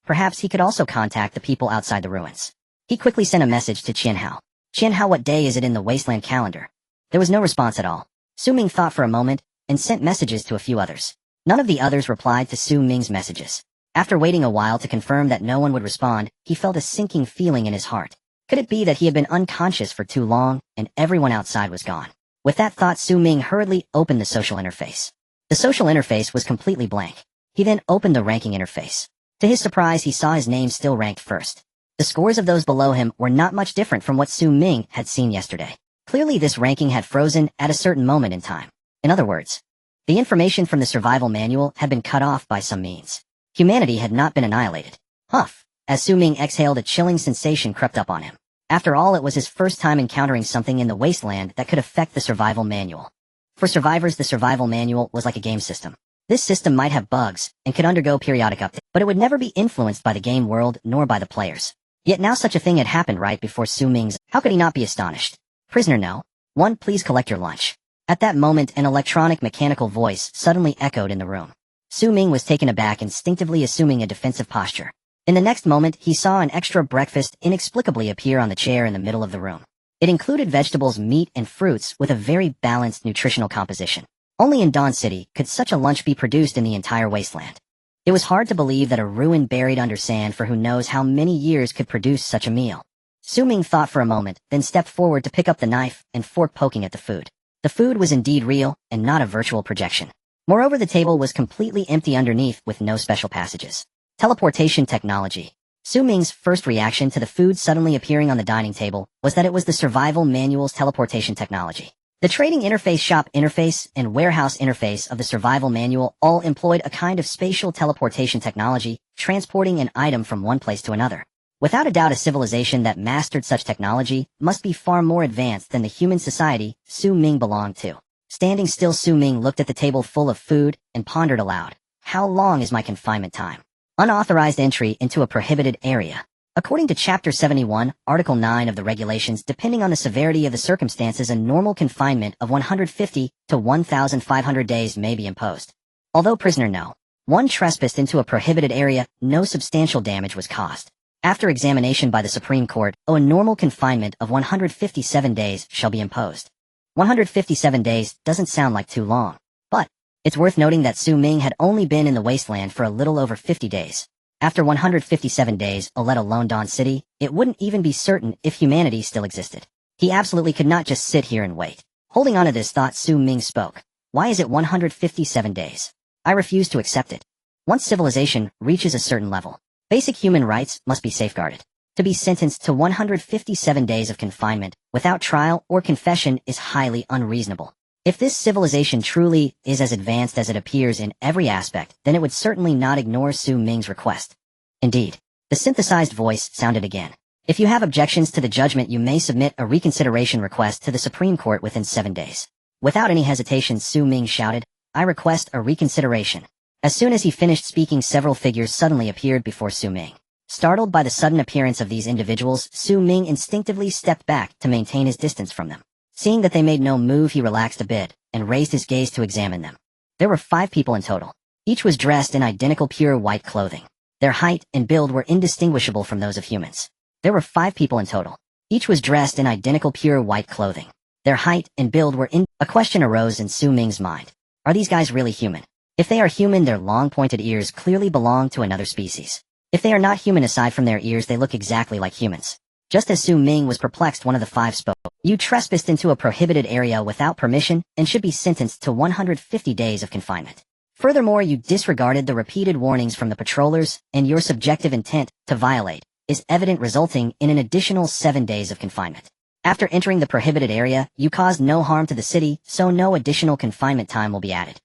perhaps he could also contact the people outside the ruins. He quickly sent a message to Qianhao. "Qianhao, what day is it in the Wasteland calendar?" There was no response at all. Su Ming thought for a moment and sent messages to a few others. None of the others replied to Su Ming's messages. After waiting a while to confirm that no one would respond, he felt a sinking feeling in his heart. Could it be that he had been unconscious for too long and everyone outside was gone? With that thought, Su Ming hurriedly opened the social interface. The social interface was completely blank. He then opened the ranking interface. To his surprise, he saw his name still ranked first. The scores of those below him were not much different from what Su Ming had seen yesterday. Clearly, this ranking had frozen at a certain moment in time. In other words, the information from the survival manual had been cut off by some means. Humanity had not been annihilated. Huff! As Su Ming exhaled, a chilling sensation crept up on him. After all, it was his first time encountering something in the Wasteland that could affect the survival manual. For survivors, the survival manual was like a game system. This system might have bugs and could undergo periodic updates, but it would never be influenced by the game world nor by the players. Yet now such a thing had happened right before Su Ming's. How could he not be astonished? "Prisoner No. 1, please collect your lunch." At that moment, an electronic mechanical voice suddenly echoed in the room. Su Ming was taken aback, instinctively assuming a defensive posture. In the next moment, he saw an extra breakfast inexplicably appear on the chair in the middle of the room. It included vegetables, meat, and fruits with a very balanced nutritional composition. Only in Dawn City could such a lunch be produced in the entire Wasteland. It was hard to believe that a ruin buried under sand for who knows how many years could produce such a meal. Su Ming thought for a moment, then stepped forward to pick up the knife and fork, poking at the food. The food was indeed real and not a virtual projection. Moreover, the table was completely empty underneath with no special passages. Teleportation technology. Su Ming's first reaction to the food suddenly appearing on the dining table was that it was the survival manual's teleportation technology. The trading interface, shop interface, and warehouse interface of the survival manual all employed a kind of spatial teleportation technology, transporting an item from one place to another. Without a doubt, a civilization that mastered such technology must be far more advanced than the human society Su Ming belonged to. Standing still, Su Ming looked at the table full of food and pondered aloud. How long is my confinement time? Unauthorized entry into a prohibited area. According to Chapter 71, Article 9 of the regulations, depending on the severity of the circumstances, a normal confinement of 150 to 1,500 days may be imposed. Although prisoner No. 1 trespassed into a prohibited area, no substantial damage was caused. After examination by the Supreme Court, a normal confinement of 157 days shall be imposed. 157 days doesn't sound like too long, but it's worth noting that Su Ming had only been in the Wasteland for a little over 50 days. After 157 days, let alone Dawn City, it wouldn't even be certain if humanity still existed. He absolutely could not just sit here and wait. Holding on to this thought, Su Ming spoke. Why is it 157 days? I refuse to accept it. Once civilization reaches a certain level, basic human rights must be safeguarded. To be sentenced to 157 days of confinement without trial or confession is highly unreasonable. If this civilization truly is as advanced as it appears in every aspect, then it would certainly not ignore Su Ming's request. Indeed, the synthesized voice sounded again. If you have objections to the judgment, you may submit a reconsideration request to the Supreme Court within 7 days. Without any hesitation, Su Ming shouted, I request a reconsideration. As soon as he finished speaking, several figures suddenly appeared before Su Ming. Startled by the sudden appearance of these individuals, Su Ming instinctively stepped back to maintain his distance from them. Seeing that they made no move, he relaxed a bit and raised his gaze to examine them. There were 5 people in total. Each was dressed in identical pure white clothing. Their height and build were indistinguishable from those of humans. There were 5 people in total. Each was dressed in identical pure white clothing. Their height and build were A question arose in Su Ming's mind. Are these guys really human? If they are human, their long pointed ears clearly belong to another species. If they are not human, aside from their ears, they look exactly like humans. Just as Su Ming was perplexed, one of the 5 spoke. You trespassed into a prohibited area without permission and should be sentenced to 150 days of confinement. Furthermore, you disregarded the repeated warnings from the patrollers, and your subjective intent to violate is evident, resulting in an additional 7 days of confinement. After entering the prohibited area, you caused no harm to the city, so no additional confinement time will be added.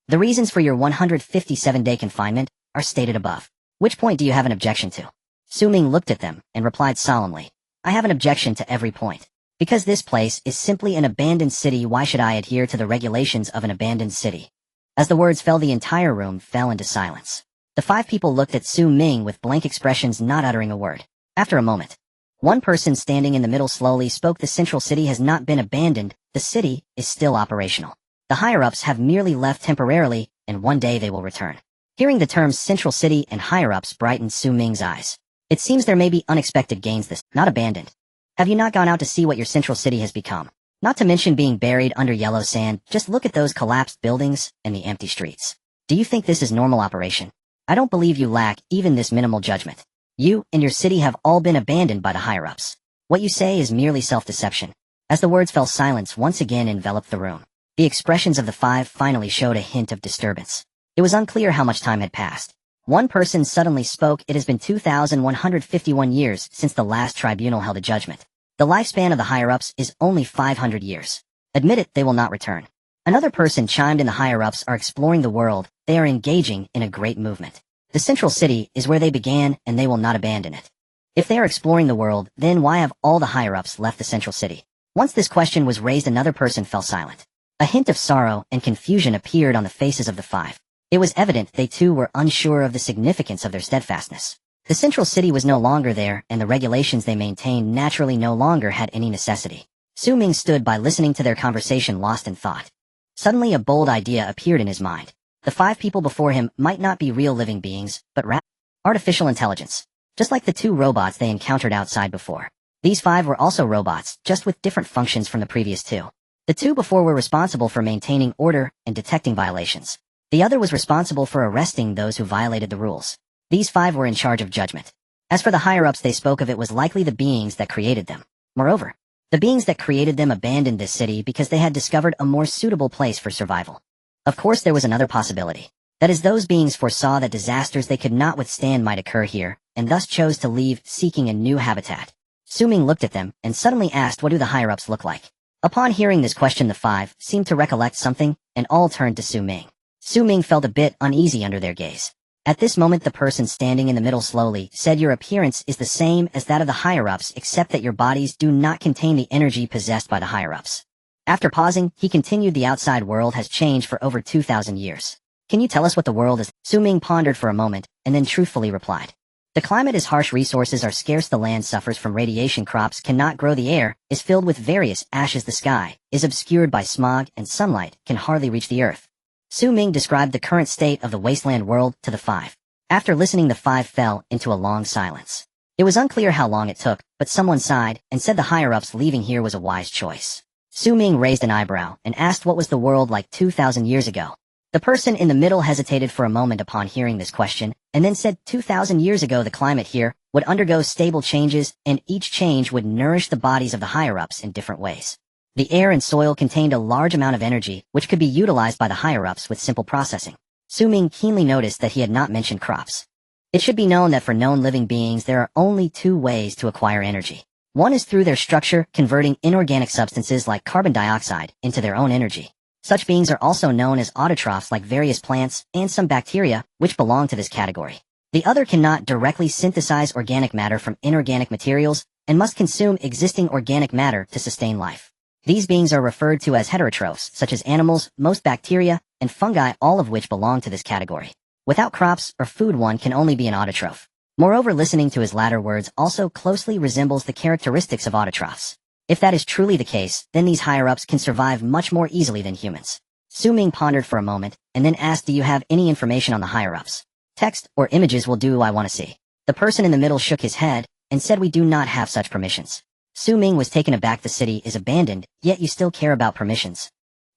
The reasons for your 157-day confinement are stated above. Which point do you have an objection to? Su Ming looked at them and replied solemnly, I have an objection to every point. Because this place is simply an abandoned city, why should I adhere to the regulations of an abandoned city? As the words fell, the entire room fell into silence. The 5 people looked at Su Ming with blank expressions, not uttering a word. After a moment, one person standing in the middle slowly spoke. The central city has not been abandoned. The city is still operational. The higher-ups have merely left temporarily, and one day they will return. Hearing the terms central city and higher-ups brightened Su Ming's eyes. It seems there may be unexpected gains this, not abandoned. Have you not gone out to see what your central city has become? Not to mention being buried under yellow sand, just look at those collapsed buildings and the empty streets. Do you think this is normal operation? I don't believe you lack even this minimal judgment. You and your city have all been abandoned by the higher-ups. What you say is merely self-deception. As the words fell, silence once again enveloped the room. The expressions of the 5 finally showed a hint of disturbance. It was unclear how much time had passed. One person suddenly spoke. It has been 2,151 years since the last tribunal held a judgment. The lifespan of the higher-ups is only 500 years. Admit it, they will not return. Another person chimed in. The higher-ups are exploring the world. They are engaging in a great movement. The central city is where they began, and they will not abandon it. If they are exploring the world, then why have all the higher-ups left the central city? Once this question was raised, another person fell silent. A hint of sorrow and confusion appeared on the faces of the 5. It was evident they too were unsure of the significance of their steadfastness. The central city was no longer there, and the regulations they maintained naturally no longer had any necessity. Su Ming stood by, listening to their conversation, lost in thought. Suddenly a bold idea appeared in his mind. The 5 people before him might not be real living beings, but artificial intelligence. Just like the 2 robots they encountered outside before. These 5 were also robots, just with different functions from the previous 2. The 2 before were responsible for maintaining order and detecting violations. The other was responsible for arresting those who violated the rules. These 5 were in charge of judgment. As for the higher-ups they spoke of, it was likely the beings that created them. Moreover, the beings that created them abandoned this city because they had discovered a more suitable place for survival. Of course, there was another possibility. That is, those beings foresaw that disasters they could not withstand might occur here, and thus chose to leave, seeking a new habitat. Su Ming looked at them and suddenly asked, what do the higher-ups look like? Upon hearing this question, the 5 seemed to recollect something, and all turned to Su Ming. Su Ming felt a bit uneasy under their gaze. At this moment, the person standing in the middle slowly said, your appearance is the same as that of the higher-ups, except that your bodies do not contain the energy possessed by the higher-ups. After pausing, he continued, the outside world has changed for over 2,000 years. Can you tell us what the world is? Su Ming pondered for a moment, and then truthfully replied. The climate is harsh, resources are scarce, the land suffers from radiation, crops cannot grow, the air is filled with various ashes, the sky is obscured by smog, and sunlight can hardly reach the earth. Su Ming described the current state of the wasteland world to the 5. After listening, the 5 fell into a long silence. It was unclear how long it took, but someone sighed and said the higher-ups leaving here was a wise choice. Su Ming raised an eyebrow and asked what was the world like 2,000 years ago. The person in the middle hesitated for a moment upon hearing this question, and then said 2,000 years ago the climate here would undergo stable changes, and each change would nourish the bodies of the higher-ups in different ways. The air and soil contained a large amount of energy, which could be utilized by the higher-ups with simple processing. Su Ming keenly noticed that he had not mentioned crops. It should be known that for known living beings there are only two ways to acquire energy. One is through their structure, converting inorganic substances like carbon dioxide into their own energy. Such beings are also known as autotrophs, like various plants and some bacteria, which belong to this category. The other cannot directly synthesize organic matter from inorganic materials and must consume existing organic matter to sustain life. These beings are referred to as heterotrophs, such as animals, most bacteria, and fungi, all of which belong to this category. Without crops or food, one can only be an autotroph. Moreover, listening to his latter words also closely resembles the characteristics of autotrophs. If that is truly the case, then these higher-ups can survive much more easily than humans. Su Ming pondered for a moment, and then asked, "Do you have any information on the higher-ups? Text or images will do, I want to see." The person in the middle shook his head, and said, "We do not have such permissions." Su Ming was taken aback. "The city is abandoned, yet you still care about permissions."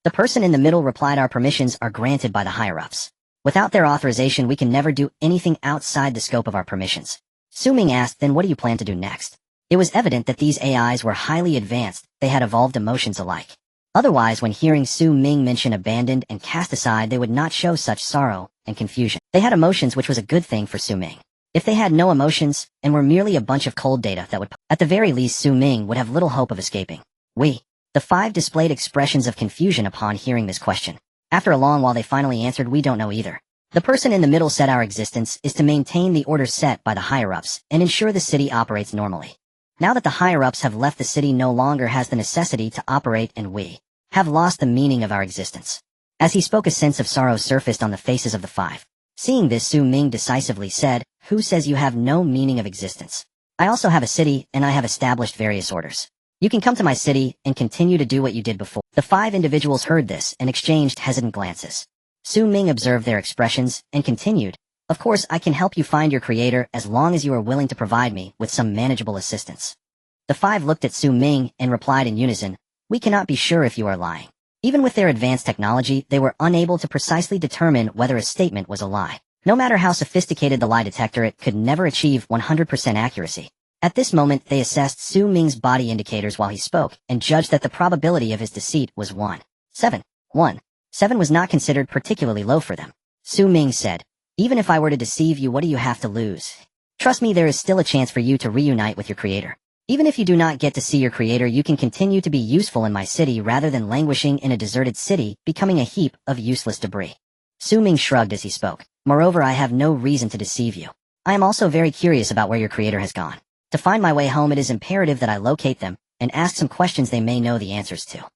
The person in the middle replied, "Our permissions are granted by the higher-ups. Without their authorization, we can never do anything outside the scope of our permissions." Su Ming asked, "Then what do you plan to do next?" It was evident that these AIs were highly advanced. They had evolved emotions alike. Otherwise, when hearing Su Ming mention abandoned and cast aside, they would not show such sorrow and confusion. They had emotions, which was a good thing for Su Ming. If they had no emotions and were merely a bunch of cold data, that would, at the very least, Su Ming would have little hope of escaping. The five displayed expressions of confusion upon hearing this question. After a long while, they finally answered, "We don't know either." The person in the middle said, "Our existence is to maintain the order set by the higher-ups and ensure the city operates normally. Now that the higher-ups have left, the city no longer has the necessity to operate, and we have lost the meaning of our existence." As he spoke, a sense of sorrow surfaced on the faces of the five. Seeing this, Su Ming decisively said, "Who says you have no meaning of existence? I also have a city, and I have established various orders. You can come to my city and continue to do what you did before." The five individuals heard this and exchanged hesitant glances. Su Ming observed their expressions and continued, "Of course, I can help you find your creator as long as you are willing to provide me with some manageable assistance." The five looked at Su Ming and replied in unison, "We cannot be sure if you are lying." Even with their advanced technology, they were unable to precisely determine whether a statement was a lie. No matter how sophisticated the lie detector, it could never achieve 100% accuracy. At this moment, they assessed Su Ming's body indicators while he spoke, and judged that the probability of his deceit was 1/7. 1/7 was not considered particularly low for them. Su Ming said, "Even if I were to deceive you, what do you have to lose? Trust me, there is still a chance for you to reunite with your creator. Even if you do not get to see your creator, you can continue to be useful in my city rather than languishing in a deserted city, becoming a heap of useless debris." Su Ming shrugged as he spoke. "Moreover, I have no reason to deceive you. I am also very curious about where your creator has gone. To find my way home, it is imperative that I locate them and ask some questions they may know the answers to."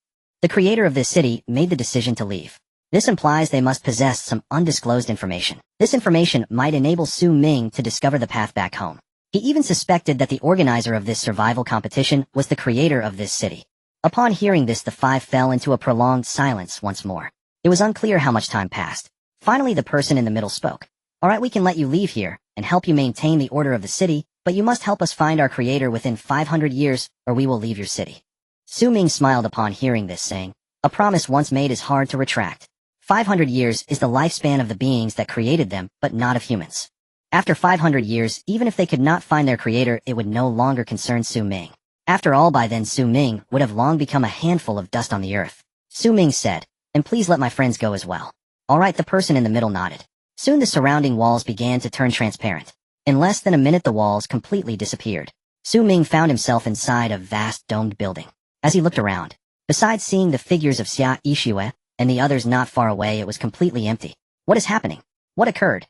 The creator of this city made the decision to leave. This implies they must possess some undisclosed information. This information might enable Su Ming to discover the path back home. He even suspected that the organizer of this survival competition was the creator of this city. Upon hearing this, the five fell into a prolonged silence once more. It was unclear how much time passed. Finally, the person in the middle spoke. "All right, we can let you leave here and help you maintain the order of the city, but you must help us find our creator within 500 years, or we will leave your city." Su Ming smiled upon hearing this, saying, "A promise once made is hard to retract. 500 years is the lifespan of the beings that created them, but not of humans. After 500 years, even if they could not find their creator, it would no longer concern Su Ming. After all, by then Su Ming would have long become a handful of dust on the earth." Su Ming said, "And please let my friends go as well." "All right," the person in the middle nodded. Soon the surrounding walls began to turn transparent. In less than a minute, the walls completely disappeared. Su Ming found himself inside a vast domed building. As he looked around, besides seeing the figures of Xia Yixue and the others not far away, it was completely empty. What is happening? What occurred?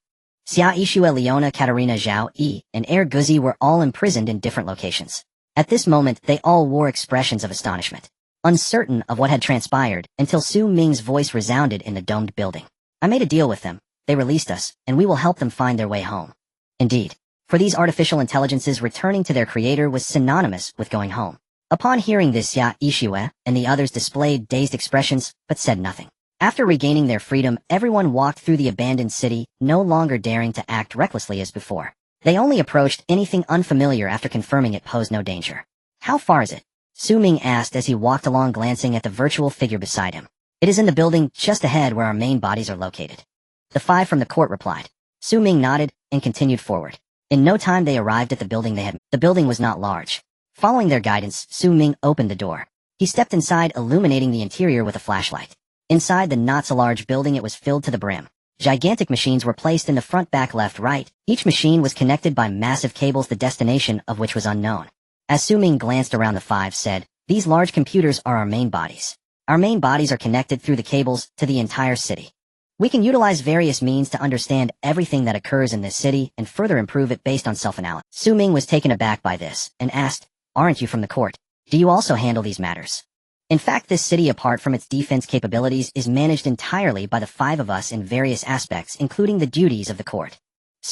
Xia Yixue, Leona, Katarina, Zhao Yi, and Air Guzi were all imprisoned in different locations. At this moment, they all wore expressions of astonishment, uncertain of what had transpired, until Su Ming's voice resounded in the domed building. "I made a deal with them. They released us, and we will help them find their way home." Indeed, for these artificial intelligences, returning to their creator was synonymous with going home. Upon hearing this, Xia Yixue and the others displayed dazed expressions, but said nothing. After regaining their freedom, everyone walked through the abandoned city, no longer daring to act recklessly as before. They only approached anything unfamiliar after confirming it posed no danger. "How far is it?" Su Ming asked as he walked along, glancing at the virtual figure beside him. "It is in the building just ahead where our main bodies are located." The five from the court replied. Su Ming nodded and continued forward. In no time they arrived at the building they had. The building was not large. Following their guidance, Su Ming opened the door. He stepped inside, illuminating the interior with a flashlight. Inside the not-so-large building, it was filled to the brim. Gigantic machines were placed in the front, back, left, right. Each machine was connected by massive cables, the destination of which was unknown. As Ming glanced around, the five said, "These large computers are our main bodies. Our main bodies are connected through the cables to the entire city. We can utilize various means to understand everything that occurs in this city and further improve it based on self-analysis." Ming was taken aback by this and asked, "Aren't you from the court? Do you also handle these matters?" In fact, this city, apart from its defense capabilities, is managed entirely by the five of us in various aspects, including the duties of the court.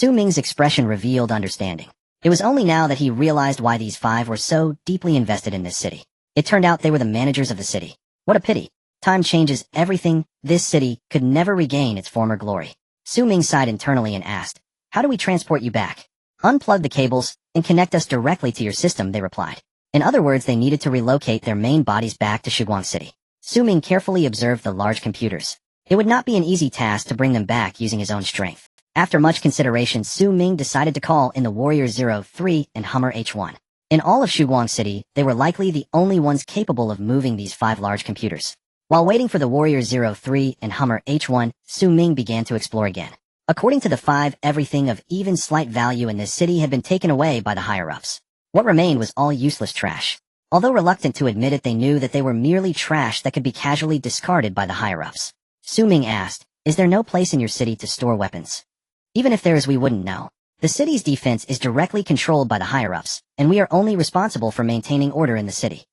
Ming's expression revealed understanding. It was only now that he realized why these five were so deeply invested in this city. It turned out they were the managers of the city. What a pity. Time changes everything. This city could never regain its former glory. Ming sighed internally and asked, "How do we transport you back?" "Unplug the cables and connect us directly to your system," they replied. In other words, they needed to relocate their main bodies back to Shiguang City. Ming carefully observed the large computers. It would not be an easy task to bring them back using his own strength. After much consideration, Ming decided to call in the Warrior 03 and Hummer H1. In all of Shiguang City, they were likely the only ones capable of moving these five large computers. While waiting for the Warrior 03 and Hummer H1, Ming began to explore again. According to the five, everything of even slight value in this city had been taken away by the higher-ups. What remained was all useless trash. Although reluctant to admit it, they knew that they were merely trash that could be casually discarded by the higher-ups. Ming asked, "Is there no place in your city to store weapons?" "Even if there is, we wouldn't know. The city's defense is directly controlled by the higher-ups, and we are only responsible for maintaining order in the city."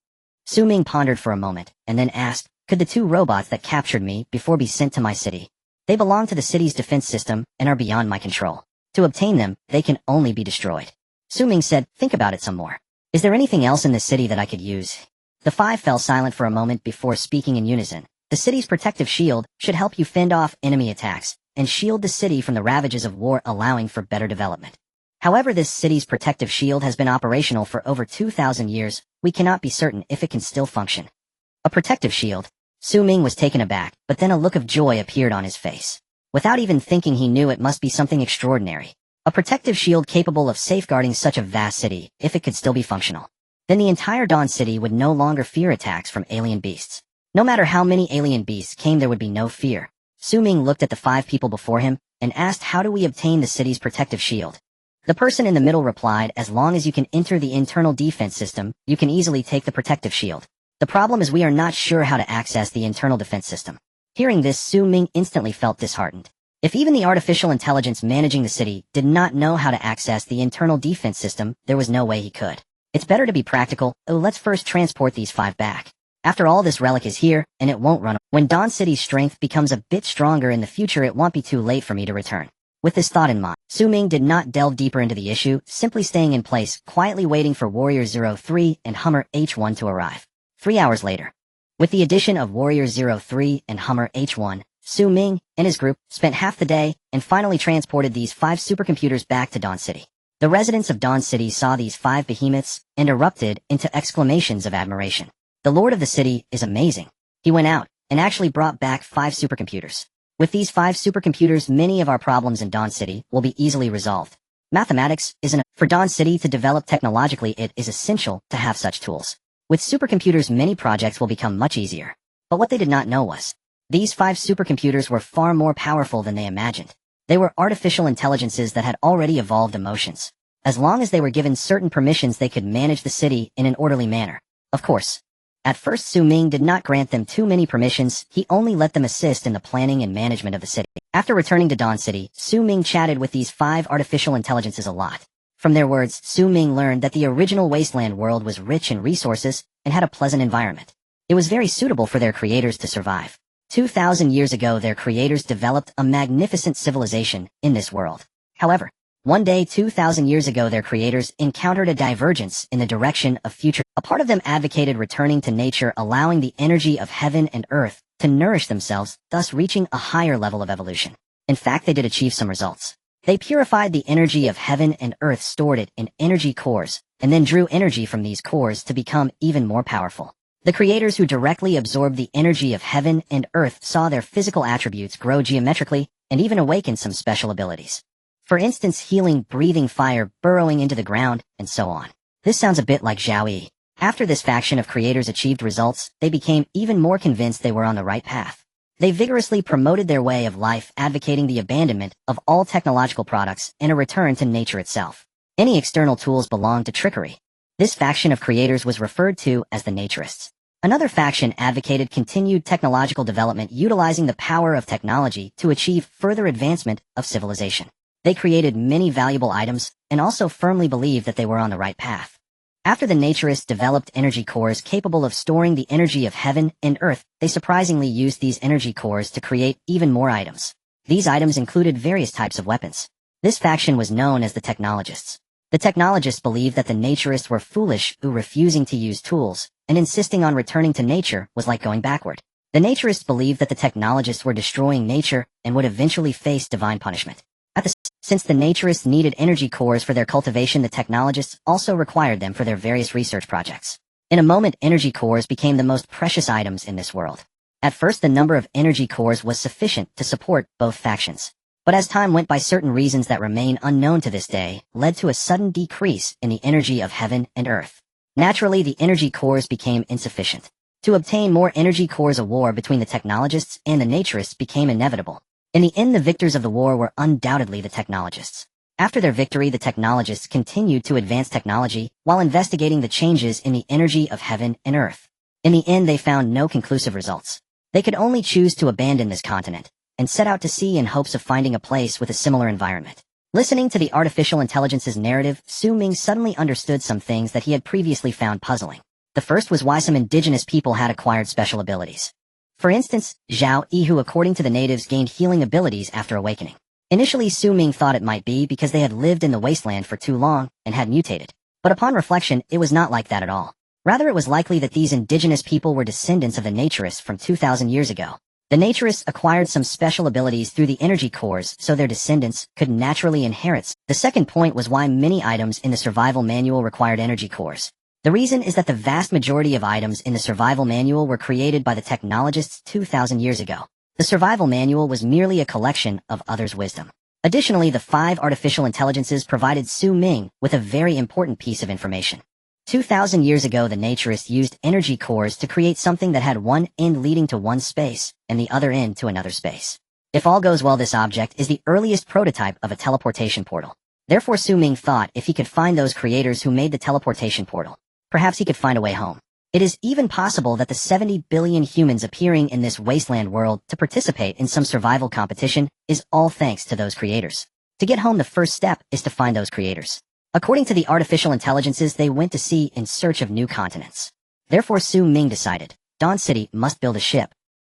Ming pondered for a moment, and then asked, "Could the two robots that captured me before be sent to my city? They belong to the city's defense system and are beyond my control. To obtain them, they can only be destroyed." Ming said, "Think about it some more. Is there anything else in the city that I could use?" The five fell silent for a moment before speaking in unison. "The city's protective shield should help you fend off enemy attacks and shield the city from the ravages of war, allowing for better development. However, this city's protective shield has been operational for over 2,000 years. We cannot be certain if it can still function." A protective shield? Ming was taken aback, but then a look of joy appeared on his face. Without even thinking, he knew it must be something extraordinary. A protective shield capable of safeguarding such a vast city, if it could still be functional. Then the entire Dawn City would no longer fear attacks from alien beasts. No matter how many alien beasts came, there would be no fear. Ming looked at the five people before him and asked, "How do we obtain the city's protective shield?" The person in the middle replied, "As long as you can enter the internal defense system, you can easily take the protective shield. The problem is we are not sure how to access the internal defense system." Hearing this, Ming instantly felt disheartened. If even the artificial intelligence managing the city did not know how to access the internal defense system, there was no way he could. It's better to be practical. "Oh, let's first transport these five back. After all, this relic is here, and it won't run. When Dawn City's strength becomes a bit stronger in the future, it won't be too late for me to return." With this thought in mind, Ming did not delve deeper into the issue, simply staying in place, quietly waiting for Warrior 03 and Hummer H1 to arrive. 3 hours later. With the addition of Warrior 03 and Hummer H1, Ming and his group spent half the day and finally transported these five supercomputers back to Dawn City. The residents of Dawn City saw these five behemoths and erupted into exclamations of admiration. "The Lord of the city is amazing." He went out and actually brought back 5 supercomputers. "With these 5 supercomputers, many of our problems in Dawn City will be easily resolved. Mathematics isn't for Dawn City to develop technologically. It is essential to have such tools. With supercomputers, many projects will become much easier." But what they did not know was, these 5 supercomputers were far more powerful than they imagined. They were artificial intelligences that had already evolved emotions. As long as they were given certain permissions, they could manage the city in an orderly manner. Of course. At first, Ming did not grant them too many permissions. He only let them assist in the planning and management of the city. After returning to Dawn City, Ming chatted with these 5 artificial intelligences a lot. From their words, Ming learned that the original Wasteland world was rich in resources and had a pleasant environment. It was very suitable for their creators to survive. 2,000 years ago, their creators developed a magnificent civilization in this world. However, one day 2,000 years ago, their creators encountered a divergence in the direction of future. A part of them advocated returning to nature, allowing the energy of heaven and earth to nourish themselves, thus reaching a higher level of evolution. In fact, they did achieve some results. They purified the energy of heaven and earth, stored it in energy cores, and then drew energy from these cores to become even more powerful. The creators who directly absorbed the energy of heaven and earth saw their physical attributes grow geometrically and even awaken some special abilities. For instance, healing, breathing fire, burrowing into the ground, and so on. This sounds a bit like Zhao. After this faction of creators achieved results, they became even more convinced they were on the right path. They vigorously promoted their way of life, advocating the abandonment of all technological products and a return to nature itself. Any external tools belonged to trickery. This faction of creators was referred to as the Naturists. Another faction advocated continued technological development, utilizing the power of technology to achieve further advancement of civilization. They created many valuable items and also firmly believed that they were on the right path. After the Naturists developed energy cores capable of storing the energy of heaven and earth, they surprisingly used these energy cores to create even more items. These items included various types of weapons. This faction was known as the Technologists. The Technologists believed that the Naturists were foolish, refusing to use tools, and insisting on returning to nature was like going backward. The Naturists believed that the Technologists were destroying nature and would eventually face divine punishment. Since the Naturists needed energy cores for their cultivation, the Technologists also required them for their various research projects. In a moment, energy cores became the most precious items in this world. At first, the number of energy cores was sufficient to support both factions. But as time went by, certain reasons that remain unknown to this day led to a sudden decrease in the energy of heaven and earth. Naturally, the energy cores became insufficient. To obtain more energy cores, a war between the Technologists and the Naturists became inevitable. In the end, the victors of the war were undoubtedly the Technologists. After their victory, the Technologists continued to advance technology while investigating the changes in the energy of heaven and earth. In the end, they found no conclusive results. They could only choose to abandon this continent and set out to sea in hopes of finding a place with a similar environment. Listening to the artificial intelligence's narrative, Ming suddenly understood some things that he had previously found puzzling. The first was why some indigenous people had acquired special abilities. For instance, Zhao Yi, who according to the natives gained healing abilities after awakening. Initially, Ming thought it might be because they had lived in the wasteland for too long and had mutated. But upon reflection, it was not like that at all. Rather, it was likely that these indigenous people were descendants of the Naturists from 2,000 years ago. The Naturists acquired some special abilities through the energy cores, so their descendants could naturally inherit. The second point was why many items in the survival manual required energy cores. The reason is that the vast majority of items in the survival manual were created by the Technologists 2,000 years ago. The survival manual was merely a collection of others' wisdom. Additionally, the 5 artificial intelligences provided Ming with a very important piece of information. 2,000 years ago, the Naturists used energy cores to create something that had one end leading to one space and the other end to another space. If all goes well, this object is the earliest prototype of a teleportation portal. Therefore, Ming thought if he could find those creators who made the teleportation portal, perhaps he could find a way home. It is even possible that the 70 billion humans appearing in this wasteland world to participate in some survival competition is all thanks to those creators. To get home, the first step is to find those creators. According to the artificial intelligences, they went to sea in search of new continents. Therefore, Ming decided, Dawn City must build a ship